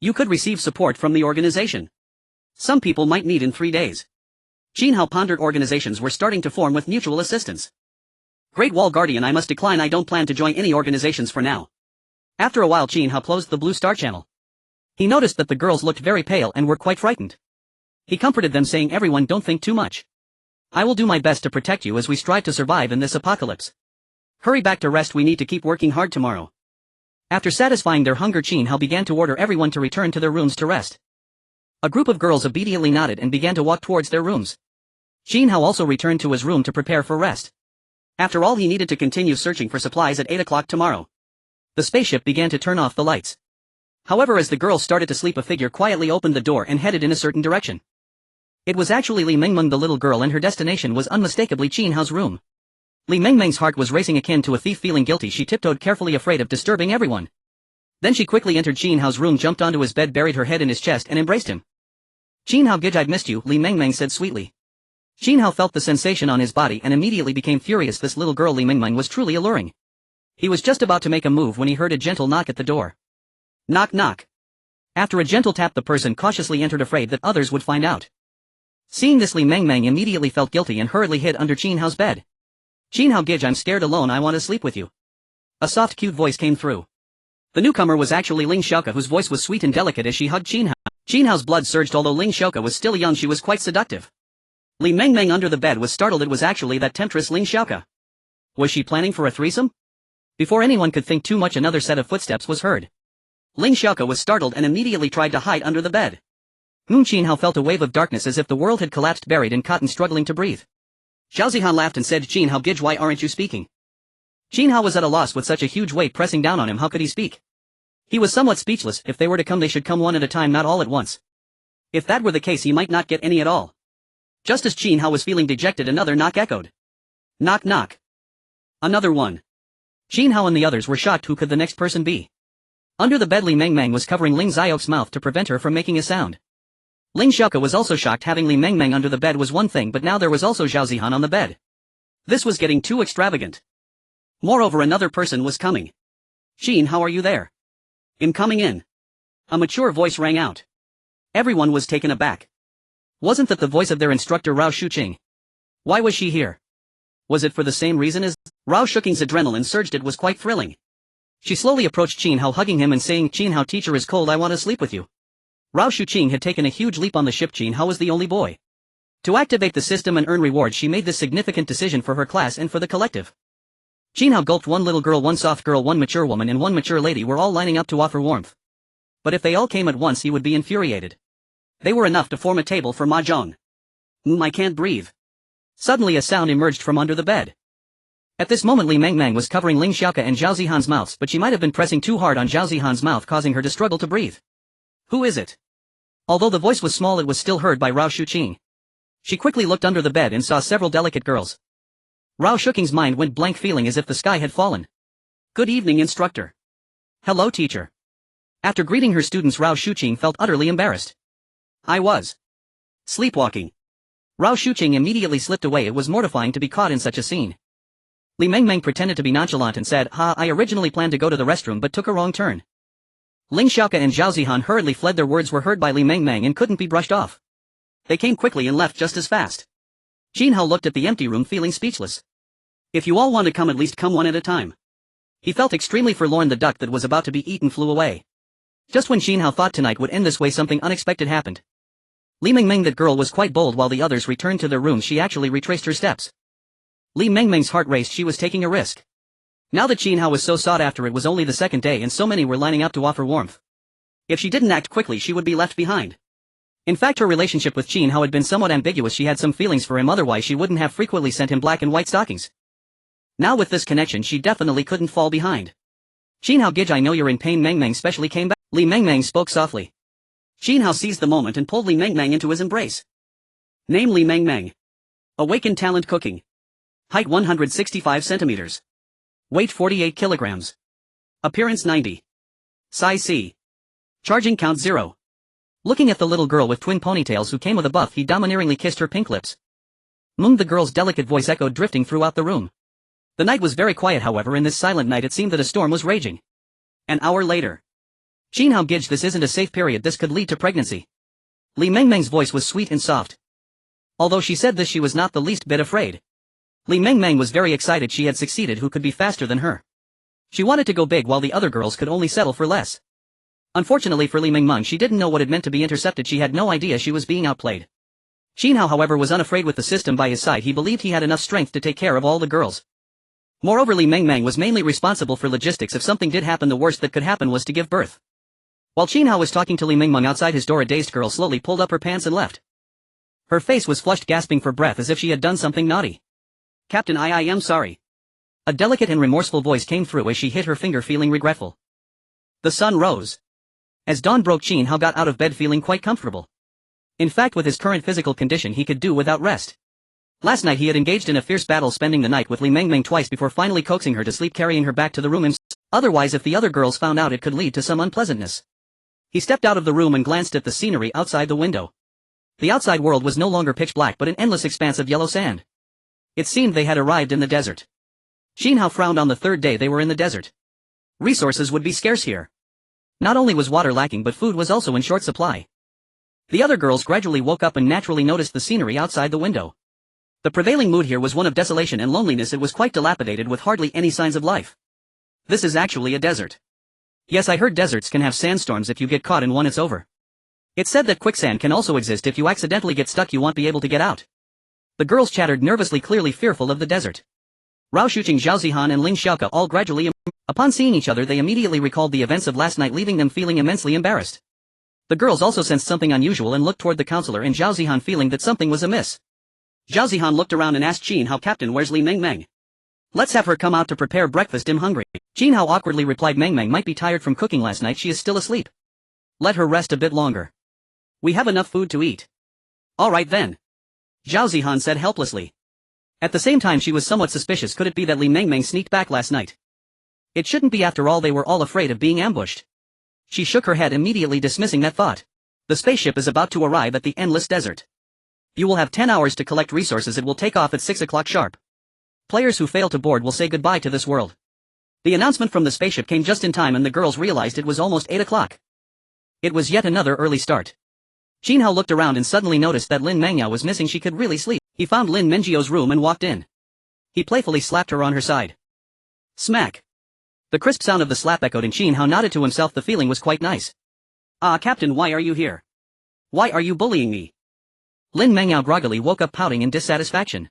You could receive support from the organization. Some people might need in 3 days. Qin Hao pondered. Organizations were starting to form with mutual assistance. Great Wall Guardian, I must decline. I don't plan to join any organizations for now. After a while, Qin Hao closed the Blue Star channel. He noticed that the girls looked very pale and were quite frightened. He comforted them, saying, everyone, don't think too much. I will do my best to protect you as we strive to survive in this apocalypse. Hurry back to rest, we need to keep working hard tomorrow. After satisfying their hunger, Qin Hao began to order everyone to return to their rooms to rest. A group of girls obediently nodded and began to walk towards their rooms. Qin Hao also returned to his room to prepare for rest. After all, he needed to continue searching for supplies at 8 o'clock tomorrow. The spaceship began to turn off the lights. However, as the girls started to sleep, a figure quietly opened the door and headed in a certain direction. It was actually Li Mengmeng, the little girl, and her destination was unmistakably Qin Hao's room. Li Mengmeng's heart was racing, akin to a thief feeling guilty. She tiptoed carefully, afraid of disturbing everyone. Then she quickly entered Qin Hao's room, jumped onto his bed, buried her head in his chest and embraced him. "Qin Hao, Gij, I've missed you," Li Mengmeng said sweetly. Qin Hao felt the sensation on his body and immediately became furious. This little girl Li Mengmeng was truly alluring. He was just about to make a move when he heard a gentle knock at the door. Knock, knock. After a gentle tap, the person cautiously entered, afraid that others would find out. Seeing this, Li Mengmeng immediately felt guilty and hurriedly hid under Qin Hao's bed. "Qin Hao, Gij, I'm scared alone, I want to sleep with you." A soft, cute voice came through. The newcomer was actually Ling Xiaoke, whose voice was sweet and delicate as she hugged Qin Hao. Qin Hao's blood surged. Although Ling Xiaoke was still young, she was quite seductive. Li Mengmeng under the bed was startled. It was actually that temptress Ling Xiaoke. Was she planning for a threesome? Before anyone could think too much, another set of footsteps was heard. Ling Xiaoke was startled and immediately tried to hide under the bed. Qin Hao felt a wave of darkness as if the world had collapsed, buried in cotton, struggling to breathe. Zhao Zihan laughed and said, "Qin Hao, Gij, why aren't you speaking?" Qin Hao was at a loss. With such a huge weight pressing down on him, how could he speak? He was somewhat speechless. If they were to come, they should come one at a time, not all at once. If that were the case, he might not get any at all. Just as Qin Hao was feeling dejected, another knock echoed. Knock, knock. Another one. Qin Hao and the others were shocked. Who could the next person be? Under the bed, Li Mengmeng was covering Ling Xiaoke's mouth to prevent her from making a sound. Ling Xiaoke was also shocked. Having Li Mengmeng under the bed was one thing, but now there was also Zhao Zihan on the bed. This was getting too extravagant. Moreover, another person was coming. "Qin, how are you there?" "I'm coming in." A mature voice rang out. Everyone was taken aback. Wasn't that the voice of their instructor Rao Shuqing? Why was she here? Was it for the same reason as Rao Shuqing's adrenaline surged? It was quite thrilling. She slowly approached Qin Hao, hugging him and saying, "Qin Hao, teacher is cold, I want to sleep with you." Rao Shuqing had taken a huge leap on the ship. Qin Hao was the only boy. To activate the system and earn rewards, she made this significant decision for her class and for the collective. Qin Hao gulped. One little girl, one soft girl, one mature woman and one mature lady were all lining up to offer warmth. But if they all came at once, he would be infuriated. They were enough to form a table for mahjong. I can't breathe." Suddenly a sound emerged from under the bed. At this moment, Li Mengmeng was covering Ling Xiaoke and Zhao Zihan's mouths, but she might have been pressing too hard on Zhao Zihan's mouth, causing her to struggle to breathe. "Who is it?" Although the voice was small, it was still heard by Rao Shuqing. She quickly looked under the bed and saw several delicate girls. Rao Shuqing's mind went blank, feeling as if the sky had fallen. "Good evening, instructor." "Hello, teacher." After greeting her students, Rao Shuqing felt utterly embarrassed. "I was sleepwalking." Rao Shuqing immediately slipped away. It was mortifying to be caught in such a scene. Li Mengmeng pretended to be nonchalant and said, I originally planned to go to the restroom but took a wrong turn." Ling Xiaoke and Zhao Zihan hurriedly fled. Their words were heard by Li Mengmeng and couldn't be brushed off. They came quickly and left just as fast. Qin Hao looked at the empty room, feeling speechless. "If you all want to come, at least come one at a time." He felt extremely forlorn. The duck that was about to be eaten flew away. Just when Qin Hao thought tonight would end this way, something unexpected happened. Li Mengmeng, that girl, was quite bold. While the others returned to their rooms, she actually retraced her steps. Li Mengmeng's heart raced. She was taking a risk. Now that Qin Hao was so sought after, it was only the second day and so many were lining up to offer warmth. If she didn't act quickly, she would be left behind. In fact, her relationship with Qin Hao had been somewhat ambiguous. She had some feelings for him, otherwise she wouldn't have frequently sent him black and white stockings. Now with this connection, she definitely couldn't fall behind. "Qin Hao, Gij, I know you're in pain." Mengmeng specially came back. Li Mengmeng spoke softly. Qin Hao seized the moment and pulled Li Mengmeng into his embrace. Name: Li Mengmeng. Awakened talent: cooking. Height 165 centimeters. Weight 48 kilograms. Appearance 90. Size C. Charging count 0. Looking at the little girl with twin ponytails who came with a buff, he domineeringly kissed her pink lips. The girl's delicate voice echoed, drifting throughout the room. The night was very quiet. However, in this silent night it seemed that a storm was raging. An hour later. "Qin Hao, Gij, this isn't a safe period. This could lead to pregnancy." Li Mengmeng's voice was sweet and soft. Although she said this, she was not the least bit afraid. Li Mengmeng was very excited. She had succeeded. Who could be faster than her? She wanted to go big, while the other girls could only settle for less. Unfortunately for Li Mengmeng, she didn't know what it meant to be intercepted. She had no idea she was being outplayed. Qin Hao, however, was unafraid. With the system by his side, he believed he had enough strength to take care of all the girls. Moreover, Li Mengmeng was mainly responsible for logistics. If something did happen, the worst that could happen was to give birth. While Qin Hao was talking to Li Mingmeng outside his door, a dazed girl slowly pulled up her pants and left. Her face was flushed, gasping for breath as if she had done something naughty. Captain, I am sorry. A delicate and remorseful voice came through as she hit her finger, feeling regretful. The sun rose. As dawn broke, Qin Hao got out of bed feeling quite comfortable. In fact, with his current physical condition he could do without rest. Last night he had engaged in a fierce battle, spending the night with Li Mingmeng twice before finally coaxing her to sleep, carrying her back to the room himself. Otherwise, if the other girls found out, it could lead to some unpleasantness. He stepped out of the room and glanced at the scenery outside the window. The outside world was no longer pitch black but an endless expanse of yellow sand. It seemed they had arrived in the desert. Qin Hao frowned. On the third day they were in the desert. Resources would be scarce here. Not only was water lacking, but food was also in short supply. The other girls gradually woke up and naturally noticed the scenery outside the window. The prevailing mood here was one of desolation and loneliness. It was quite dilapidated with hardly any signs of life. This is actually a desert. Yes, I heard deserts can have sandstorms. If you get caught in one, it's over. It's said that quicksand can also exist. If you accidentally get stuck, you won't be able to get out. The girls chattered nervously, clearly fearful of the desert. Rao Shuqing, Zhao Zihan and Ling Xiaoke all gradually upon seeing each other, they immediately recalled the events of last night, leaving them feeling immensely embarrassed. The girls also sensed something unusual and looked toward the counselor and Zhao Zihan, feeling that something was amiss. Zhao Zihan looked around and asked Qin Hao, Captain, where's Li Mingmeng? Let's have her come out to prepare breakfast. I'm hungry. Qin Hao awkwardly replied, Mingmeng might be tired from cooking last night. She is still asleep. Let her rest a bit longer. We have enough food to eat. All right then. Zhao Zihan said helplessly. At the same time she was somewhat suspicious. Could it be that Li Mingmeng sneaked back last night? It shouldn't be. After all, they were all afraid of being ambushed. She shook her head, immediately dismissing that thought. The spaceship is about to arrive at the endless desert. You will have 10 hours to collect resources. It will take off at 6 o'clock sharp. Players who fail to board will say goodbye to this world. The announcement from the spaceship came just in time and the girls realized it was almost 8 o'clock. It was yet another early start. Qin Hao looked around and suddenly noticed that Lin Mengyao was missing. She could really sleep. He found Lin Mengjio's room and walked in. He playfully slapped her on her side. Smack. The crisp sound of the slap echoed and Qin Hao nodded to himself. The feeling was quite nice. Ah, Captain, why are you here? Why are you bullying me? Lin Mengyao groggily woke up, pouting in dissatisfaction.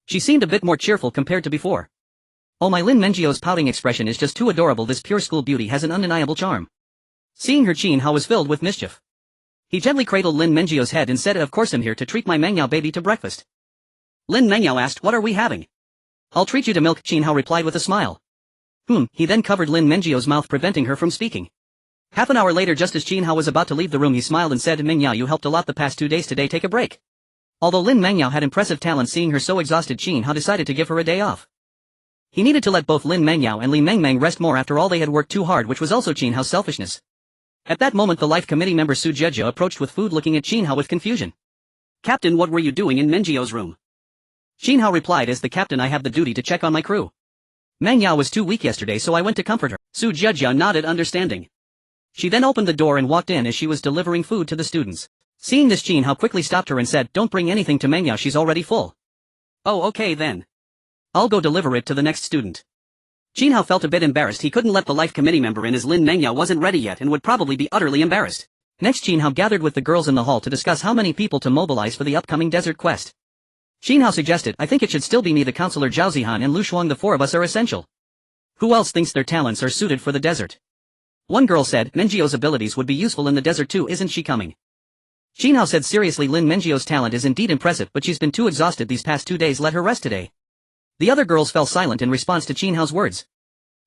She seemed a bit more cheerful compared to before. Oh my, Lin Mengjio's pouting expression is just too adorable. This pure school beauty has an undeniable charm. Seeing her, Qin Hao was filled with mischief. He gently cradled Lin Mengjio's head and said, of course I'm here to treat my Mengyao baby to breakfast. Lin Mengyao asked, what are we having? I'll treat you to milk, Qin Hao replied with a smile. He then covered Lin Mengjio's mouth, preventing her from speaking. Half an hour later, just as Qin Hao was about to leave the room, he smiled and said, Mengyao, you helped a lot the past 2 days. Today take a break. Although Lin Mengyao had impressive talent, seeing her so exhausted, Qin Hao decided to give her a day off. He needed to let both Lin Mengyao and Li Mingmeng rest more. After all, they had worked too hard, which was also Qin Hao's selfishness. At that moment the Life Committee member Su Jejia approached with food, looking at Qin Hao with confusion. Captain, what were you doing in Mengjio's room? Qin Hao replied, as the captain I have the duty to check on my crew. Mengyao was too weak yesterday, so I went to comfort her. Su Jejia nodded, understanding. She then opened the door and walked in as she was delivering food to the students. Seeing this, Qin Hao quickly stopped her and said, don't bring anything to Mengyao, she's already full. Oh, okay then. I'll go deliver it to the next student. Qin Hao felt a bit embarrassed. He couldn't let the Life Committee member in as Lin Mengyao wasn't ready yet and would probably be utterly embarrassed. Next, Qin Hao gathered with the girls in the hall to discuss how many people to mobilize for the upcoming desert quest. Qin Hao suggested, I think it should still be me, the counselor Zhao Zihan and Lu Shuang. The 4 of us are essential. Who else thinks their talents are suited for the desert? One girl said, Mengjio's abilities would be useful in the desert too. Isn't she coming? Qin Hao said seriously, Lin Mengjio's talent is indeed impressive, but she's been too exhausted these past 2 days. Let her rest today. The other girls fell silent in response to Qin Hao's words.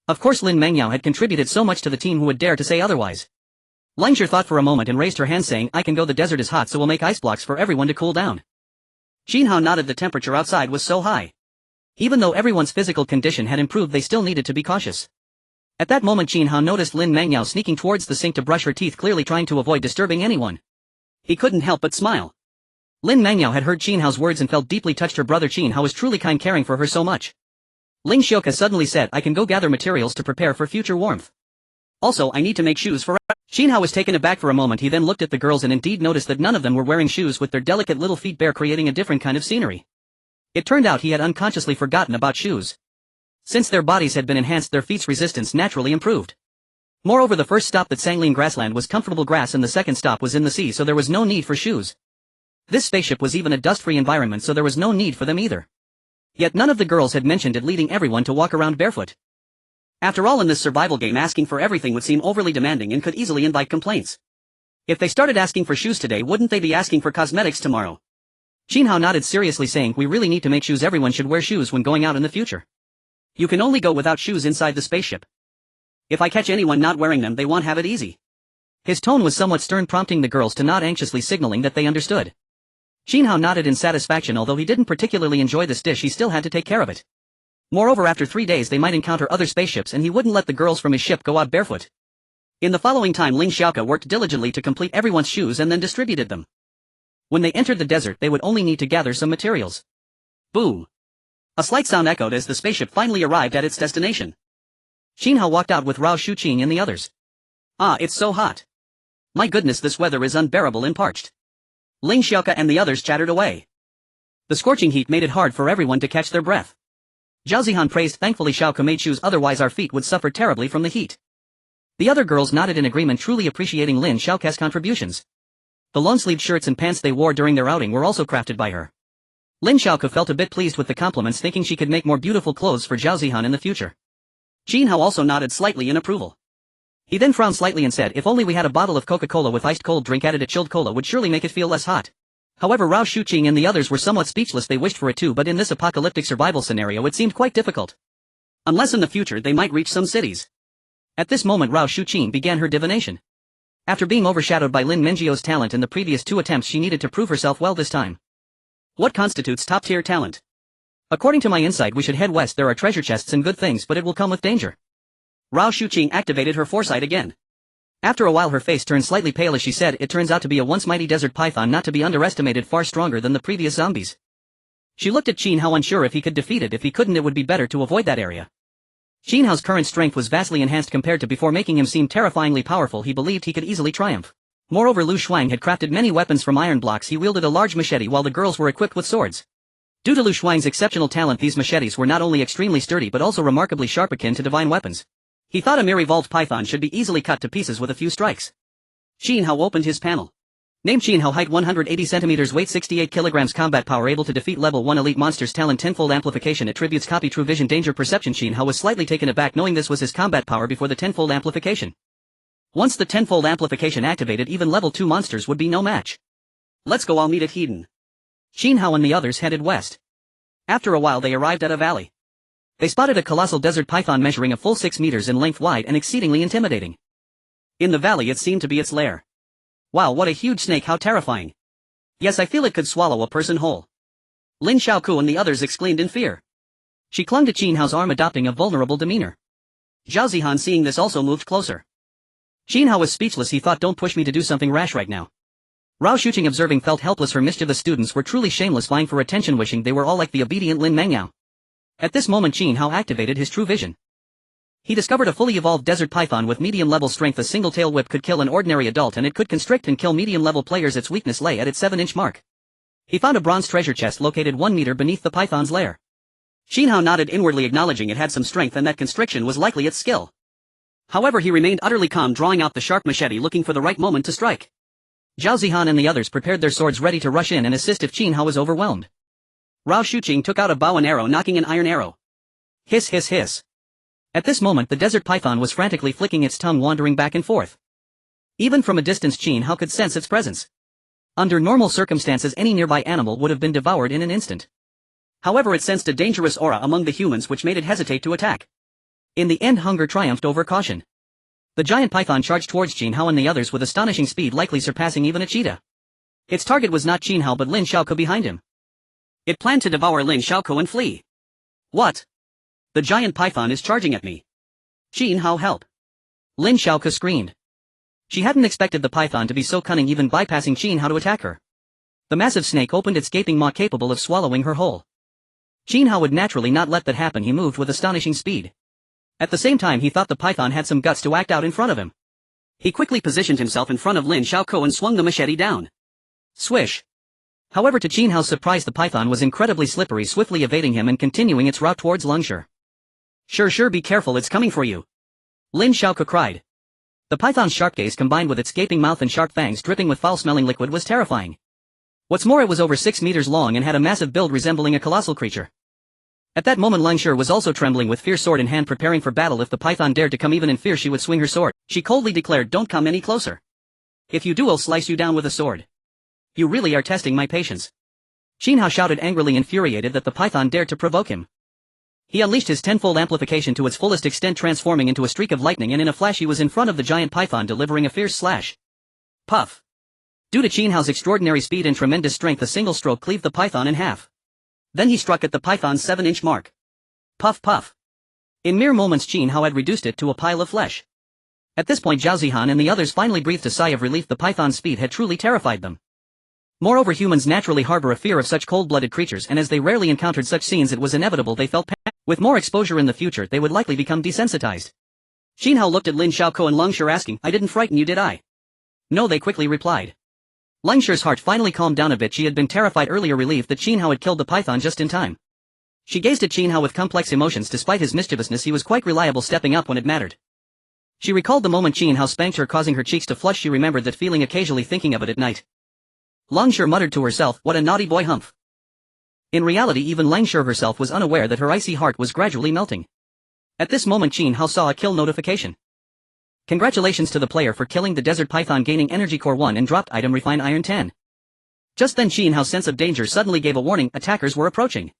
Of course Lin Mengyao had contributed so much to the team, who would dare to say otherwise. Langzhi thought for a moment and raised her hand, saying, I can go. The desert is hot, so we'll make ice blocks for everyone to cool down. Qin Hao nodded. The temperature outside was so high. Even though everyone's physical condition had improved, they still needed to be cautious. At that moment Qin Hao noticed Lin Mengyao sneaking towards the sink to brush her teeth, clearly trying to avoid disturbing anyone. He couldn't help but smile. Lin Mengyao had heard Qin Hao's words and felt deeply touched. Her brother Qin Hao was truly kind, caring for her so much. Ling Xiaoke suddenly said, I can go gather materials to prepare for future warmth. Also, I need to make shoes for... Qin Hao was taken aback for a moment. He then looked at the girls and indeed noticed that none of them were wearing shoes, with their delicate little feet bare, creating a different kind of scenery. It turned out he had unconsciously forgotten about shoes. Since their bodies had been enhanced, their feet's resistance naturally improved. Moreover, the first stop, that Sanglin grassland, was comfortable grass, and the second stop was in the sea, so there was no need for shoes. This spaceship was even a dust-free environment, so there was no need for them either. Yet none of the girls had mentioned it, leading everyone to walk around barefoot. After all, in this survival game, asking for everything would seem overly demanding and could easily invite complaints. If they started asking for shoes today, wouldn't they be asking for cosmetics tomorrow? Qin Hao nodded seriously, saying, we really need to make shoes. Everyone should wear shoes when going out in the future. You can only go without shoes inside the spaceship. If I catch anyone not wearing them, they won't have it easy. His tone was somewhat stern, prompting the girls to nod anxiously, signaling that they understood. Qin Hao nodded in satisfaction. Although he didn't particularly enjoy this dish, he still had to take care of it. Moreover, after 3 days they might encounter other spaceships, and he wouldn't let the girls from his ship go out barefoot. In the following time, Ling Xiaoke worked diligently to complete everyone's shoes and then distributed them. When they entered the desert, they would only need to gather some materials. Boom! A slight sound echoed as the spaceship finally arrived at its destination. Qin Hao walked out with Rao Shuqing and the others. Ah, it's so hot. My goodness, this weather is unbearable and parched. Ling Xiaoke and the others chattered away. The scorching heat made it hard for everyone to catch their breath. Zhao Zihan praised thankfully Xiaoke made shoes, otherwise our feet would suffer terribly from the heat. The other girls nodded in agreement, truly appreciating Lin Xiaoke's contributions. The long-sleeved shirts and pants they wore during their outing were also crafted by her. Lin Xiaoke felt a bit pleased with the compliments, thinking she could make more beautiful clothes for Zhao Zihan in the future. Qin Hao also nodded slightly in approval. He then frowned slightly and said, if only we had a bottle of Coca-Cola with iced cold drink added, to chilled cola would surely make it feel less hot. However, Rao Shuqing and the others were somewhat speechless. They wished for it too, but in this apocalyptic survival scenario it seemed quite difficult. Unless in the future they might reach some cities. At this moment Rao Shuqing began her divination. After being overshadowed by Lin Menjio's talent in the previous 2 attempts, she needed to prove herself well this time. What constitutes top-tier talent? According to my insight, we should head west. There are treasure chests and good things, but it will come with danger. Rao Shuqing activated her foresight again. After a while her face turned slightly pale as she said, it turns out to be a once mighty desert python, not to be underestimated, far stronger than the previous zombies. She looked at Qin Hao, unsure if he could defeat it. If he couldn't, it would be better to avoid that area. Qin Hao's current strength was vastly enhanced compared to before, making him seem terrifyingly powerful. He believed he could easily triumph. Moreover, Lu Shuang had crafted many weapons from iron blocks. He wielded a large machete while the girls were equipped with swords. Due to Lu Shuang's exceptional talent, these machetes were not only extremely sturdy but also remarkably sharp, akin to divine weapons. He thought a mere evolved python should be easily cut to pieces with a few strikes. Qin Hao opened his panel. Name: Qin Hao, height 180 centimeters, weight 68 kilograms, combat power able to defeat level 1 elite monsters, talent tenfold amplification, attributes copy, true vision, danger perception. Qin Hao was slightly taken aback knowing this was his combat power before the tenfold amplification. Once the tenfold amplification activated, even level 2 monsters would be no match. Let's go, I'll meet at Hedon. Qin Hao and the others headed west. After a while they arrived at a valley. They spotted a colossal desert python measuring a full 6 meters in length, wide and exceedingly intimidating. In the valley it seemed to be its lair. Wow, what a huge snake, how terrifying. Yes, I feel it could swallow a person whole. Lin Xiaoku and the others exclaimed in fear. She clung to Qin Hao's arm, adopting a vulnerable demeanor. Zhao Zihan, seeing this, also moved closer. Qin Hao was speechless. He thought, don't push me to do something rash right now. Rao Shuqing, observing, felt helpless. Her mischievous students were truly shameless, vying for attention, wishing they were all like the obedient Lin Mengyao. At this moment Qin Hao activated his true vision. He discovered a fully evolved desert python with medium-level strength. A single tail whip could kill an ordinary adult, and it could constrict and kill medium-level players. Its weakness lay at its 7-inch mark. He found a bronze treasure chest located 1 meter beneath the python's lair. Qin Hao nodded inwardly, acknowledging it had some strength and that constriction was likely its skill. However, he remained utterly calm, drawing out the sharp machete, looking for the right moment to strike. Zhao Zihan and the others prepared their swords, ready to rush in and assist if Qin Hao was overwhelmed. Rao Shuqing took out a bow and arrow, knocking an iron arrow. Hiss, hiss, hiss. At this moment the desert python was frantically flicking its tongue, wandering back and forth. Even from a distance Qin Hao could sense its presence. Under normal circumstances any nearby animal would have been devoured in an instant. However, it sensed a dangerous aura among the humans which made it hesitate to attack. In the end, hunger triumphed over caution. The giant python charged towards Qin Hao and the others with astonishing speed, likely surpassing even a cheetah. Its target was not Qin Hao but Lin Xiaoke behind him. It planned to devour Lin Xiaoke and flee. What? The giant python is charging at me. Qin Hao, help! Lin Xiaoke screamed. She hadn't expected the python to be so cunning, even bypassing Qin Hao to attack her. The massive snake opened its gaping maw, capable of swallowing her whole. Qin Hao would naturally not let that happen. He moved with astonishing speed. At the same time he thought the python had some guts to act out in front of him. He quickly positioned himself in front of Lin Xiaoke and swung the machete down. Swish! However, to Qin Hao's surprise, the python was incredibly slippery, swiftly evading him and continuing its route towards Lungshire. Sure, be careful, it's coming for you. Lin Xiaoke cried. The python's sharp gaze combined with its gaping mouth and sharp fangs dripping with foul-smelling liquid was terrifying. What's more, it was over 6 meters long and had a massive build resembling a colossal creature. At that moment Lang Shi was also trembling with fierce sword in hand preparing for battle. If the python dared to come even in fear she would swing her sword. She coldly declared, "Don't come any closer. If you do I'll slice you down with a sword. You really are testing my patience." Qin Hao shouted angrily, infuriated that the python dared to provoke him. He unleashed his tenfold amplification to its fullest extent, transforming into a streak of lightning, and in a flash he was in front of the giant python delivering a fierce slash. Puff! Due to Qin Hao's extraordinary speed and tremendous strength, a single stroke cleaved the python in half. Then he struck at the python's 7-inch mark. Puff puff! In mere moments Qin Hao had reduced it to a pile of flesh. At this point Zhao Zihan and the others finally breathed a sigh of relief. The python's speed had truly terrified them. Moreover, humans naturally harbor a fear of such cold-blooded creatures, and as they rarely encountered such scenes it was inevitable they felt panic. With more exposure in the future they would likely become desensitized. Qin Hao looked at Lin Xiaoko and Lang Shi asking, "I didn't frighten you, did I?" "No," they quickly replied. Lang Shi's heart finally calmed down a bit. She had been terrified earlier, relieved that Qin Hao had killed the python just in time. She gazed at Qin Hao with complex emotions. Despite his mischievousness he was quite reliable, stepping up when it mattered. She recalled the moment Qin Hao spanked her, causing her cheeks to flush. She remembered that feeling occasionally, thinking of it at night. Lang Shi muttered to herself, "What a naughty boy, humph." In reality even Lang Shi herself was unaware that her icy heart was gradually melting. At this moment Qin Hao saw a kill notification. "Congratulations to the player for killing the desert python, gaining energy core 1 and dropped item refined iron 10. Just then Qin Hao's sense of danger suddenly gave a warning. Attackers were approaching.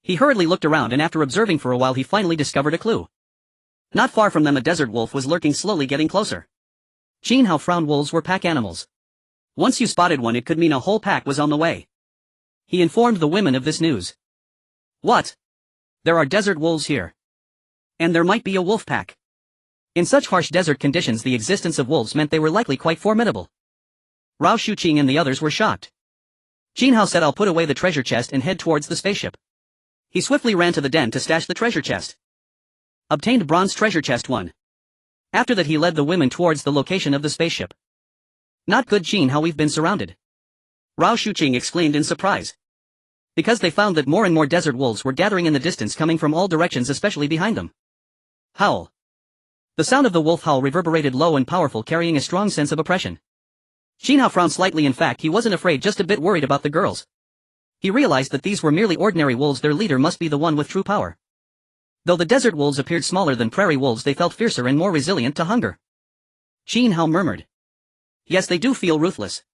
He hurriedly looked around, and after observing for a while he finally discovered a clue. Not far from them a desert wolf was lurking, slowly getting closer. Qin Hao frowned. Wolves were pack animals. Once you spotted one it could mean a whole pack was on the way. He informed the women of this news. "What? There are desert wolves here. And there might be a wolf pack." In such harsh desert conditions the existence of wolves meant they were likely quite formidable. Rao Shuqing and the others were shocked. Qin Hao said, "I'll put away the treasure chest," and head towards the spaceship. He swiftly ran to the den to stash the treasure chest. Obtained bronze treasure chest 1. After that he led the women towards the location of the spaceship. "Not good, Qin Hao, we've been surrounded," Rao Shuqing exclaimed in surprise. Because they found that more and more desert wolves were gathering in the distance, coming from all directions, especially behind them. Howl. The sound of the wolf howl reverberated low and powerful, carrying a strong sense of oppression. Qin Hao frowned slightly. In fact, he wasn't afraid, just a bit worried about the girls. He realized that these were merely ordinary wolves. Their leader must be the one with true power. Though the desert wolves appeared smaller than prairie wolves, they felt fiercer and more resilient to hunger. Qin Hao murmured. "Yes, they do feel ruthless."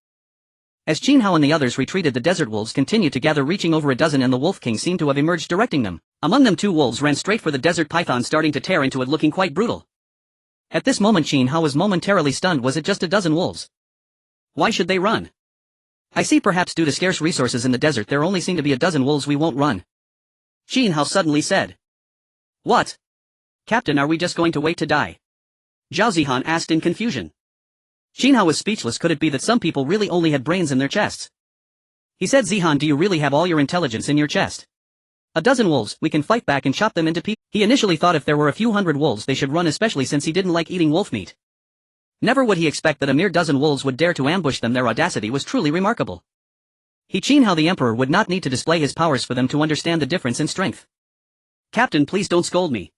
As Qin Hao and the others retreated, the desert wolves continued to gather, reaching over a dozen, and the Wolf King seemed to have emerged directing them. Among them 2 wolves ran straight for the desert python, starting to tear into it, looking quite brutal. At this moment Qin Hao was momentarily stunned. Was it just a dozen wolves? Why should they run? "I see, perhaps due to scarce resources in the desert there only seem to be a dozen wolves. We won't run," Qin Hao suddenly said. "What? Captain, are we just going to wait to die?" Zhao Zihan asked in confusion. Qin Hao was speechless. Could it be that some people really only had brains in their chests? He said, "Zihan, do you really have all your intelligence in your chest? A dozen wolves, we can fight back and chop them into pieces." He initially thought if there were a few hundred wolves they should run, especially since he didn't like eating wolf meat. Never would he expect that a mere dozen wolves would dare to ambush them. Their audacity was truly remarkable. Qin Hao the Emperor would not need to display his powers for them to understand the difference in strength. "Captain, please don't scold me."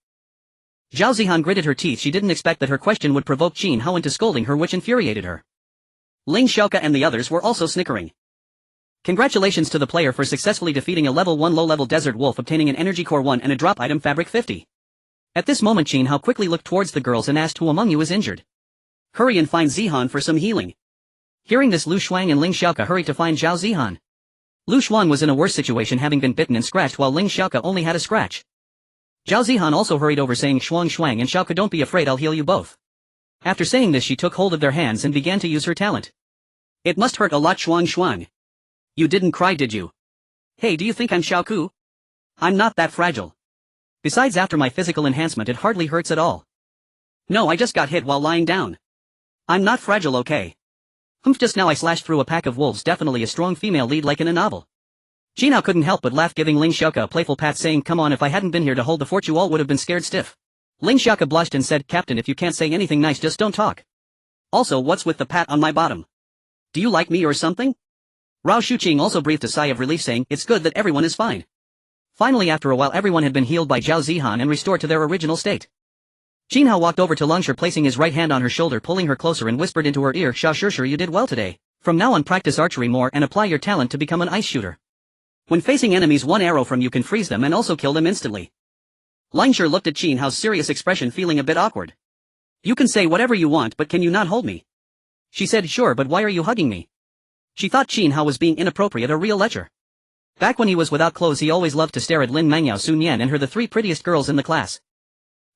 Zhao Zihan gritted her teeth. She didn't expect that her question would provoke Qin Hao into scolding her, which infuriated her. Ling Xiaoka and the others were also snickering. "Congratulations to the player for successfully defeating a level 1 low-level desert wolf, obtaining an energy core 1 and a drop item fabric 50. At this moment Qin Hao quickly looked towards the girls and asked, "Who among you is injured? Hurry and find Zihan for some healing." Hearing this, Lu Shuang and Ling Xiaoka hurried to find Zhao Zihan. Lu Shuang was in a worse situation, having been bitten and scratched, while Ling Xiaoka only had a scratch. Zhao Zihan also hurried over, saying, Shuang and Xiaoka, don't be afraid, I'll heal you both." After saying this she took hold of their hands and began to use her talent. "It must hurt a lot, Shuang. You didn't cry, did you? Hey, do you think I'm Xiaoku? I'm not that fragile. Besides, after my physical enhancement it hardly hurts at all. No, I just got hit while lying down. I'm not fragile, okay? Just now I slashed through a pack of wolves, definitely a strong female lead like in a novel." Qin Hao couldn't help but laugh, giving Ling Xiaoka a playful pat, saying, "Come on, if I hadn't been here to hold the fort you all would have been scared stiff." Ling Xiaoka blushed and said, "Captain, if you can't say anything nice just don't talk. Also, what's with the pat on my bottom? Do you like me or something?" Rao Shuqing also breathed a sigh of relief, saying, "It's good that everyone is fine." Finally, after a while everyone had been healed by Zhao Zihan and restored to their original state. Qin Hao walked over to Lang Shi, placing his right hand on her shoulder, pulling her closer, and whispered into her ear, "Xiao Shi, you did well today. From now on practice archery more and apply your talent to become an ice shooter. When facing enemies, one arrow from you can freeze them and also kill them instantly. Lingshi looked at Qin Hao's serious expression, feeling a bit awkward. You can say whatever you want, but can you not hold me? She said, sure, but why are you hugging me? She thought Qin Hao was being inappropriate, a real lecher. Back when he was without clothes, he always loved to stare at Lin Mengyao, Sun Yan and her, the three prettiest girls in the class.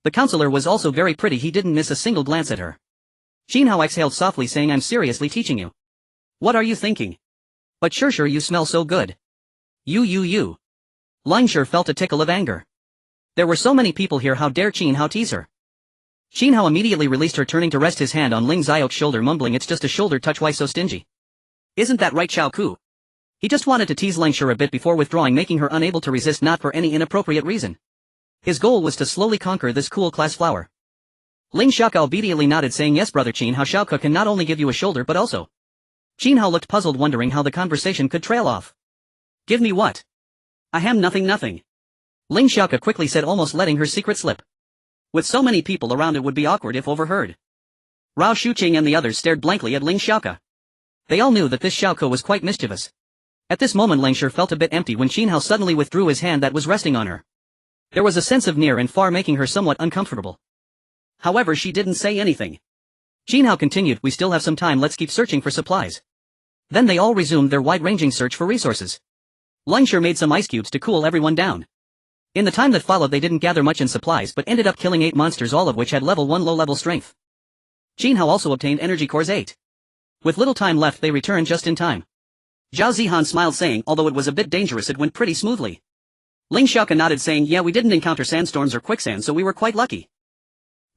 The counselor was also very pretty, he didn't miss a single glance at her. Qin Hao exhaled softly, saying, I'm seriously teaching you. What are you thinking? But sure, you smell so good. You. Lingshi felt a tickle of anger. There were so many people here, how dare Qin Hao tease her? Qin Hao immediately released her, turning to rest his hand on Ling Xiao's shoulder, mumbling, it's just a shoulder touch, why so stingy? Isn't that right, Xiao Ku? He just wanted to tease Lingshi a bit before withdrawing, making her unable to resist, not for any inappropriate reason. His goal was to slowly conquer this cool class flower. Ling Xiaoku obediently nodded, saying, yes brother Qin Hao, Xiaoku can not only give you a shoulder but also. Qin Hao looked puzzled, wondering how the conversation could trail off. Give me what? Ahem, nothing. Ling Xiaoku quickly said, almost letting her secret slip. With so many people around, it would be awkward if overheard. Rao Shuqing and the others stared blankly at Ling Xiaoku. They all knew that this Xiaoku was quite mischievous. At this moment Lingshi felt a bit empty when Qin Hao suddenly withdrew his hand that was resting on her. There was a sense of near and far, making her somewhat uncomfortable. However, she didn't say anything. Qin Hao continued, we still have some time, let's keep searching for supplies. Then they all resumed their wide-ranging search for resources. Lingshi made some ice cubes to cool everyone down. In the time that followed, they didn't gather much in supplies but ended up killing 8 monsters, all of which had level 1 low-level strength. Qin Hao also obtained energy cores 8. With little time left, they returned just in time. Zhao Zihan smiled, saying, although it was a bit dangerous, it went pretty smoothly. Ling Xiaoku nodded, saying, yeah, we didn't encounter sandstorms or quicksand, so we were quite lucky.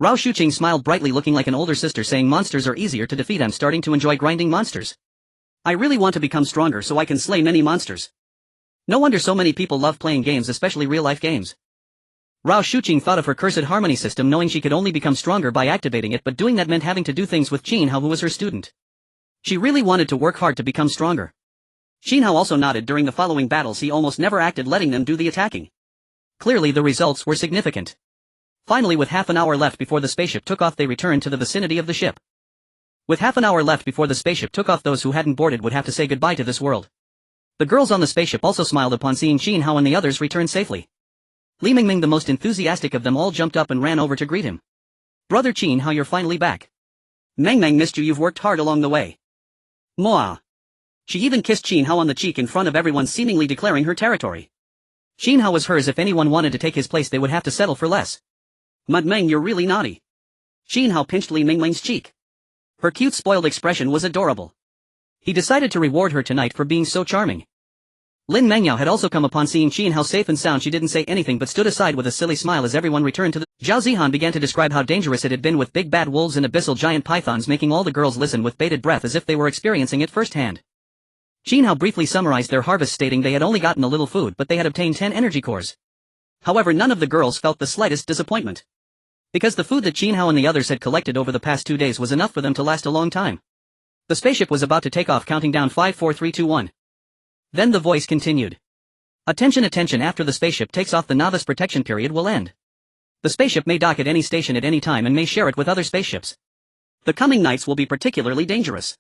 Rao Shuqing smiled brightly, looking like an older sister, saying, monsters are easier to defeat, I'm starting to enjoy grinding monsters. I really want to become stronger so I can slay many monsters. No wonder so many people love playing games, especially real-life games. Rao Shuqing thought of her cursed harmony system, knowing she could only become stronger by activating it, but doing that meant having to do things with Qin Hao, who was her student. She really wanted to work hard to become stronger. Qin Hao also nodded. During the following battles he almost never acted, letting them do the attacking. Clearly the results were significant. Finally, with half an hour left before the spaceship took off, they returned to the vicinity of the ship. With half an hour left before the spaceship took off, those who hadn't boarded would have to say goodbye to this world. The girls on the spaceship also smiled upon seeing Qin Hao and the others return safely. Li Mingming, the most enthusiastic of them all, jumped up and ran over to greet him. Brother Qin Hao, you're finally back. Mengmeng missed you, you've worked hard along the way. Mwah. She even kissed Qin Hao on the cheek in front of everyone, seemingly declaring her territory. Qin Hao was hers. If anyone wanted to take his place, they would have to settle for less. Mengmeng, you're really naughty. Qin Hao pinched Li Mingmeng's cheek. Her cute, spoiled expression was adorable. He decided to reward her tonight for being so charming. Lin Mengyao had also come upon seeing Qin Hao safe and sound. She didn't say anything but stood aside with a silly smile as everyone returned to the... Zhao Zihan began to describe how dangerous it had been with big bad wolves and abyssal giant pythons, making all the girls listen with bated breath as if they were experiencing it firsthand. Qin Hao briefly summarized their harvest, stating they had only gotten a little food but they had obtained 10 energy cores. However, none of the girls felt the slightest disappointment. Because the food that Qin Hao and the others had collected over the past 2 days was enough for them to last a long time. The spaceship was about to take off, counting down 5, 4, 3, 2, 1. Then the voice continued. Attention, attention, after the spaceship takes off, the novice protection period will end. The spaceship may dock at any station at any time and may share it with other spaceships. The coming nights will be particularly dangerous.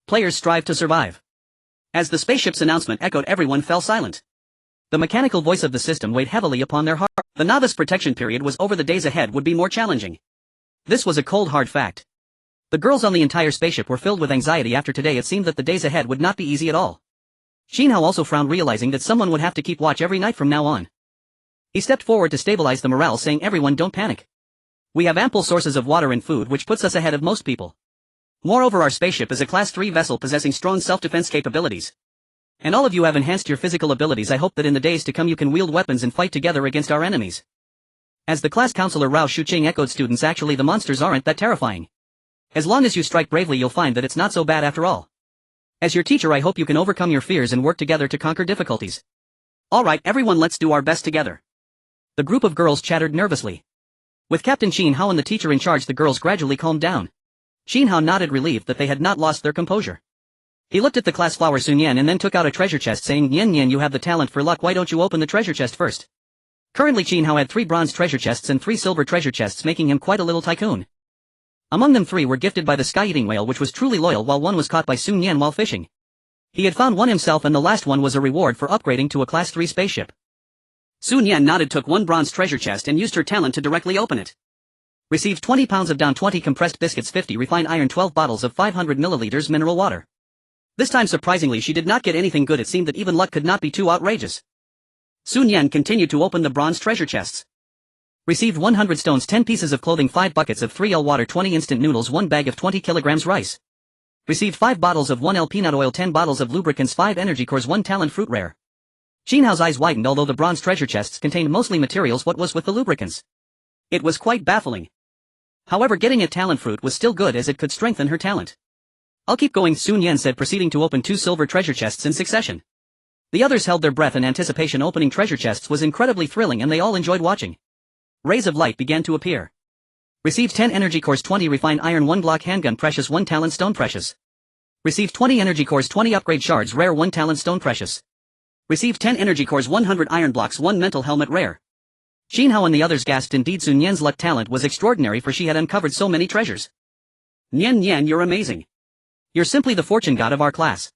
Players strive to survive. As the spaceship's announcement echoed, everyone fell silent. The mechanical voice of the system weighed heavily upon their heart. The novice protection period was over. The days ahead would be more challenging. This was a cold hard fact. The girls on the entire spaceship were filled with anxiety. After today, it seemed that the days ahead would not be easy at all. Qin Hao also frowned, realizing that someone would have to keep watch every night from now on. He stepped forward to stabilize the morale, saying, everyone, don't panic. We have ample sources of water and food, which puts us ahead of most people. Moreover, our spaceship is a Class 3 vessel possessing strong self-defense capabilities. And all of you have enhanced your physical abilities. I hope that in the days to come you can wield weapons and fight together against our enemies. As the class counselor Rao Shuqing echoed, students, actually the monsters aren't that terrifying. As long as you strike bravely, you'll find that it's not so bad after all. As your teacher, I hope you can overcome your fears and work together to conquer difficulties. Alright everyone, let's do our best together. The group of girls chattered nervously. With Captain Qin Hao and the teacher in charge, the girls gradually calmed down. Qin Hao nodded, relieved that they had not lost their composure. He looked at the class flower Sun Yan and then took out a treasure chest, saying, Yan Yan, you have the talent for luck, why don't you open the treasure chest first? Currently Qin Hao had 3 bronze treasure chests and 3 silver treasure chests, making him quite a little tycoon. Among them 3 were gifted by the sky-eating whale, which was truly loyal, while 1 was caught by Sun Yan while fishing. He had found one himself and the last one was a reward for upgrading to a Class 3 spaceship. Sun Yan nodded, took one bronze treasure chest and used her talent to directly open it. Received 20 pounds of down, 20 compressed biscuits, 50 refined iron, 12 bottles of 500 milliliters mineral water. This time surprisingly she did not get anything good. It seemed that even luck could not be too outrageous. Sun Yan continued to open the bronze treasure chests. Received 100 stones, 10 pieces of clothing, 5 buckets of 3L water, 20 instant noodles, 1 bag of 20 kilograms rice. Received 5 bottles of 1L peanut oil, 10 bottles of lubricants, 5 energy cores, 1 talent fruit rare. Qin Hao's eyes widened. Although the bronze treasure chests contained mostly materials, what was with the lubricants? It was quite baffling. However, getting a talent fruit was still good as it could strengthen her talent. I'll keep going, Sun Yan said, proceeding to open 2 silver treasure chests in succession. The others held their breath in anticipation. Opening treasure chests was incredibly thrilling and they all enjoyed watching. Rays of light began to appear. Received 10 energy cores, 20 refined iron, 1 Glock handgun precious, 1 talent stone precious. Received 20 energy cores, 20 upgrade shards rare, 1 talent stone precious. Received 10 energy cores, 100 iron blocks, 1 mental helmet rare. Qin Hao and the others gasped. Indeed, Sun Yan's luck talent was extraordinary, for she had uncovered so many treasures. Nian Nian, you're amazing. You're simply the fortune god of our class.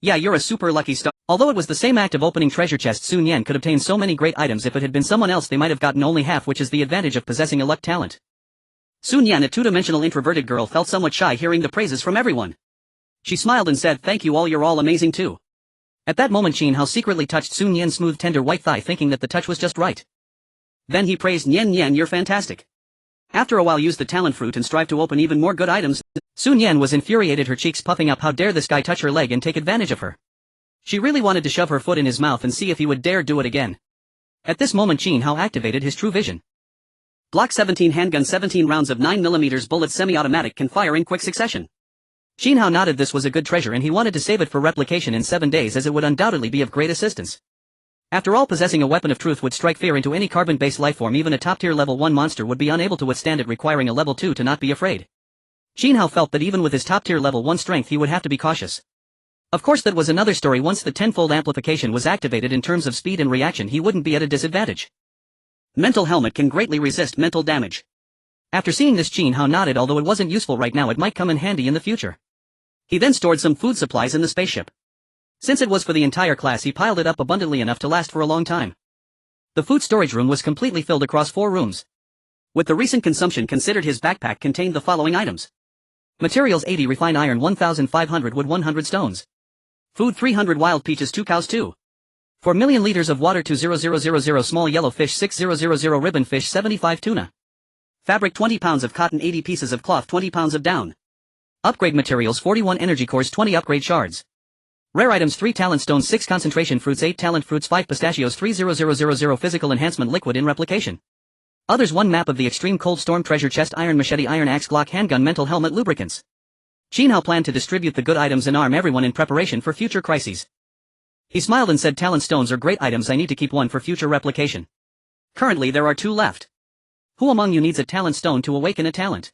Yeah, you're a super lucky star. Although it was the same act of opening treasure chests, Sun Yan could obtain so many great items. If it had been someone else they might have gotten only half, which is the advantage of possessing a luck talent. Sun Yan, a two-dimensional introverted girl, felt somewhat shy hearing the praises from everyone. She smiled and said, "Thank you all, you're all amazing too." At that moment Qin Hao secretly touched Sun Yan's smooth tender white thigh, thinking that the touch was just right. Then he praised, "Nian Nian, you're fantastic. After a while use the talent fruit and strive to open even more good items." Sun Yan was infuriated, her cheeks puffing up. How dare this guy touch her leg and take advantage of her? She really wanted to shove her foot in his mouth and see if he would dare do it again. At this moment Qin Hao activated his true vision. Glock 17 handgun, 17 rounds of 9mm bullets, semi-automatic, can fire in quick succession. Qin Hao nodded. This was a good treasure and he wanted to save it for replication in 7 days, as it would undoubtedly be of great assistance. After all, possessing a weapon of truth would strike fear into any carbon-based lifeform. Even a top-tier level 1 monster would be unable to withstand it, requiring a level 2 to not be afraid. Qin Hao felt that even with his top-tier level 1 strength he would have to be cautious. Of course that was another story. Once the tenfold amplification was activated in terms of speed and reaction, he wouldn't be at a disadvantage. Mental helmet can greatly resist mental damage. After seeing this, Qin Hao nodded. Although it wasn't useful right now, it might come in handy in the future. He then stored some food supplies in the spaceship. Since it was for the entire class, he piled it up abundantly enough to last for a long time. The food storage room was completely filled across 4 rooms. With the recent consumption considered, his backpack contained the following items. Materials: 80 refined iron, 1,500 wood, 100 stones. Food: 300 wild peaches, 2 cows, 2. 4 million liters of water, 2,000 small yellow fish, 6,000 ribbon fish, 75 tuna. Fabric: 20 pounds of cotton, 80 pieces of cloth, 20 pounds of down. Upgrade materials: 41 energy cores, 20 upgrade shards. Rare items: 3 talent stones, 6 concentration fruits, 8 talent fruits, 5 pistachios, 3,000 physical enhancement liquid in replication. Others: 1 map of the extreme cold storm, treasure chest, iron machete, iron axe, Glock handgun, mental helmet, lubricants. Qin Hao planned to distribute the good items and arm everyone in preparation for future crises. He smiled and said, "Talent stones are great items. I need to keep 1 for future replication. Currently there are 2 left. Who among you needs a talent stone to awaken a talent?"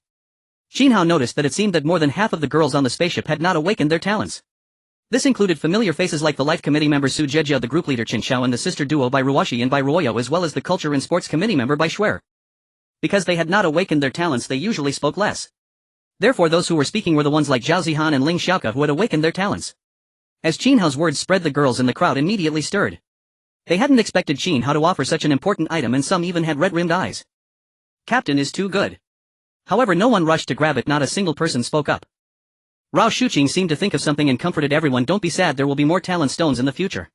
Qin Hao noticed that it seemed that more than half of the girls on the spaceship had not awakened their talents. This included familiar faces like the Life Committee member Su Jejia, the group leader Qin Hao, and the sister duo by Ruoshi and by Ruoyo, as well as the Culture and Sports Committee member by Shuer. Because they had not awakened their talents, they usually spoke less. Therefore those who were speaking were the ones like Zhao Zihan and Ling Xiaoke, who had awakened their talents. As Qin Hao's words spread, the girls in the crowd immediately stirred. They hadn't expected Qin Hao to offer such an important item, and some even had red-rimmed eyes. "Captain is too good." However, no one rushed to grab it. Not a single person spoke up. Rao Shuqing seemed to think of something and comforted everyone. "Don't be sad, there will be more talent stones in the future.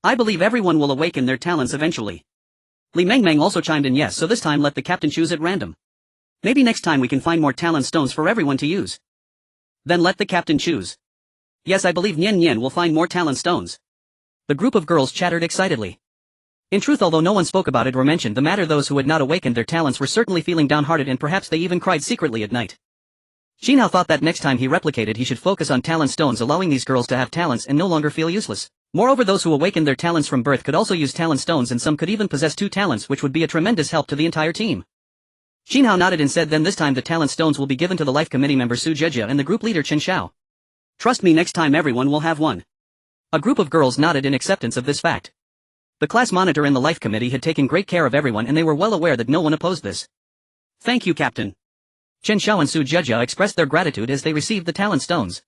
I believe everyone will awaken their talents eventually." Li Mengmeng also chimed in, "Yes, so this time let the captain choose at random. Maybe next time we can find more talent stones for everyone to use." "Then let the captain choose." "Yes, I believe Nian Nian will find more talent stones." The group of girls chattered excitedly. In truth, although no one spoke about it or mentioned the matter, those who had not awakened their talents were certainly feeling downhearted, and perhaps they even cried secretly at night. Qin Hao thought that next time he replicated he should focus on talent stones, allowing these girls to have talents and no longer feel useless. Moreover, those who awakened their talents from birth could also use talent stones, and some could even possess 2 talents, which would be a tremendous help to the entire team. Qin Hao nodded and said, "Then this time the talent stones will be given to the Life Committee member Su Jejia and the group leader Chen Xiao. Trust me, next time everyone will have 1. A group of girls nodded in acceptance of this fact. The class monitor and the Life Committee had taken great care of everyone, and they were well aware that no one opposed this. "Thank you, Captain." Chen Xiao and Su Jejia expressed their gratitude as they received the talent stones.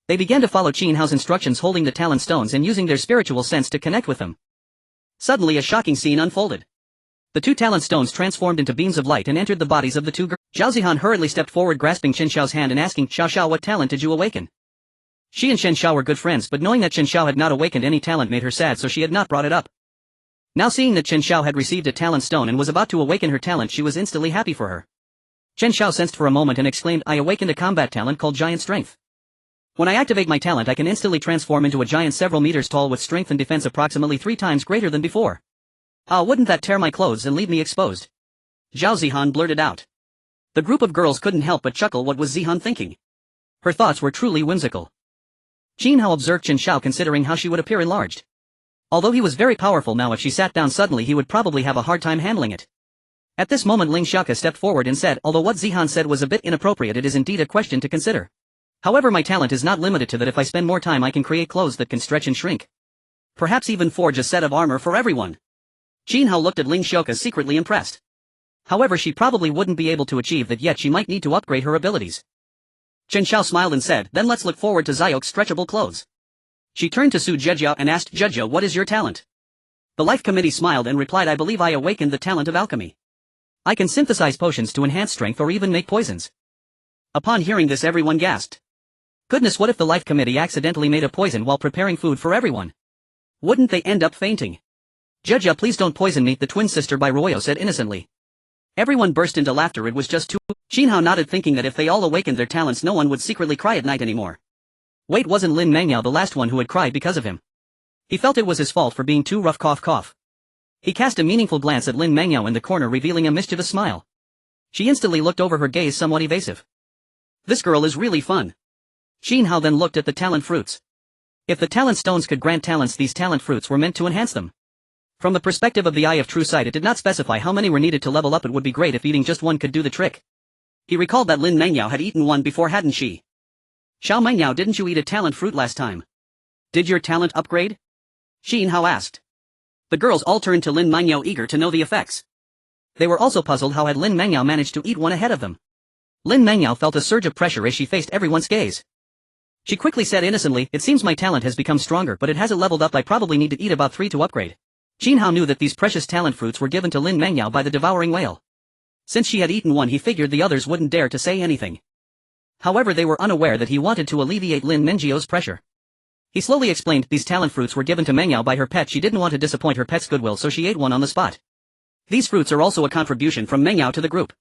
They began to follow Qin Hao's instructions, holding the talent stones and using their spiritual sense to connect with them. Suddenly a shocking scene unfolded. The two talent stones transformed into beams of light and entered the bodies of the two girls. Zhao Zihan hurriedly stepped forward, grasping Chen Xiao's hand and asking, "Xiao Xiao, what talent did you awaken?" She and Chen Xiao were good friends, but knowing that Chen Xiao had not awakened any talent made her sad, so she had not brought it up. Now seeing that Chen Xiao had received a talent stone and was about to awaken her talent, she was instantly happy for her. Chen Xiao sensed for a moment and exclaimed, "I awakened a combat talent called Giant Strength. When I activate my talent, I can instantly transform into a giant several meters tall with strength and defense approximately 3 times greater than before. Ah, wouldn't that tear my clothes and leave me exposed?" Zhao Zihan blurted out. The group of girls couldn't help but chuckle. What was Zihan thinking? Her thoughts were truly whimsical. Qin Hao observed Chen Xiao, considering how she would appear enlarged. Although he was very powerful now, if she sat down suddenly he would probably have a hard time handling it. At this moment Ling Xiaoke stepped forward and said, "Although what Zihan said was a bit inappropriate, it is indeed a question to consider. However, my talent is not limited to that. If I spend more time I can create clothes that can stretch and shrink. Perhaps even forge a set of armor for everyone." Qin Hao looked at Ling Xiaoke, secretly impressed. However, she probably wouldn't be able to achieve that yet. She might need to upgrade her abilities. Chen Xiao smiled and said, "Then let's look forward to Zayok's stretchable clothes." She turned to Su Zhejiao and asked, "Zhejiao, what is your talent?" The Life Committee smiled and replied, "I believe I awakened the talent of alchemy. I can synthesize potions to enhance strength or even make poisons." Upon hearing this everyone gasped. Goodness, what if the Life Committee accidentally made a poison while preparing food for everyone? Wouldn't they end up fainting? "Jejia, please don't poison me," the twin sister by Royo said innocently. Everyone burst into laughter. It was just too— Qin Hao nodded, thinking that if they all awakened their talents no one would secretly cry at night anymore. Wait, wasn't Lin Mengyao the last one who had cried because of him? He felt it was his fault for being too rough. Cough. He cast a meaningful glance at Lin Mengyao in the corner, revealing a mischievous smile. She instantly looked over, her gaze somewhat evasive. This girl is really fun. Qin Hao then looked at the talent fruits. If the talent stones could grant talents, these talent fruits were meant to enhance them. From the perspective of the Eye of True Sight, it did not specify how many were needed to level up. It would be great if eating just one could do the trick. He recalled that Lin Mengyao had eaten one before, hadn't she? "Xiao Mengyao, didn't you eat a talent fruit last time? Did your talent upgrade?" Qin Hao asked. The girls all turned to Lin Mengyao, eager to know the effects. They were also puzzled how had Lin Mengyao managed to eat one ahead of them. Lin Mengyao felt a surge of pressure as she faced everyone's gaze. She quickly said innocently, "It seems my talent has become stronger, but it hasn't leveled up. I probably need to eat about 3 to upgrade." Qin Hao knew that these precious talent fruits were given to Lin Mengyao by the devouring whale. Since she had eaten one, he figured the others wouldn't dare to say anything. However, they were unaware that he wanted to alleviate Lin Mengyao pressure. He slowly explained, "These talent fruits were given to Mengyao by her pet. She didn't want to disappoint her pet's goodwill, so she ate one on the spot. These fruits are also a contribution from Mengyao to the group.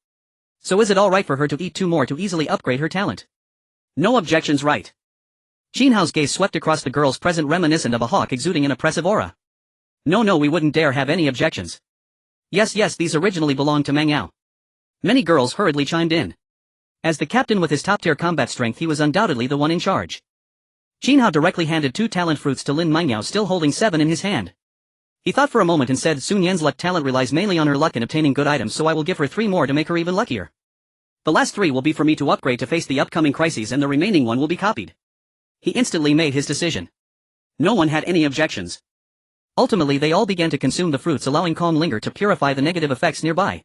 So is it alright for her to eat 2 more to easily upgrade her talent?" "No objections, right?" Qin Hao's gaze swept across the girls present, reminiscent of a hawk exuding an oppressive aura. No, we wouldn't dare have any objections. Yes, these originally belonged to Mengyao." Many girls hurriedly chimed in. As the captain with his top-tier combat strength, he was undoubtedly the one in charge. Qin Hao directly handed 2 talent fruits to Lin Mengyao, still holding 7 in his hand. He thought for a moment and said, "Sun Yan's luck talent relies mainly on her luck in obtaining good items, so I will give her 3 more to make her even luckier. The last 3 will be for me to upgrade to face the upcoming crises, and the remaining 1 will be copied." He instantly made his decision. No one had any objections. Ultimately they all began to consume the fruits, allowing calm linger to purify the negative effects nearby.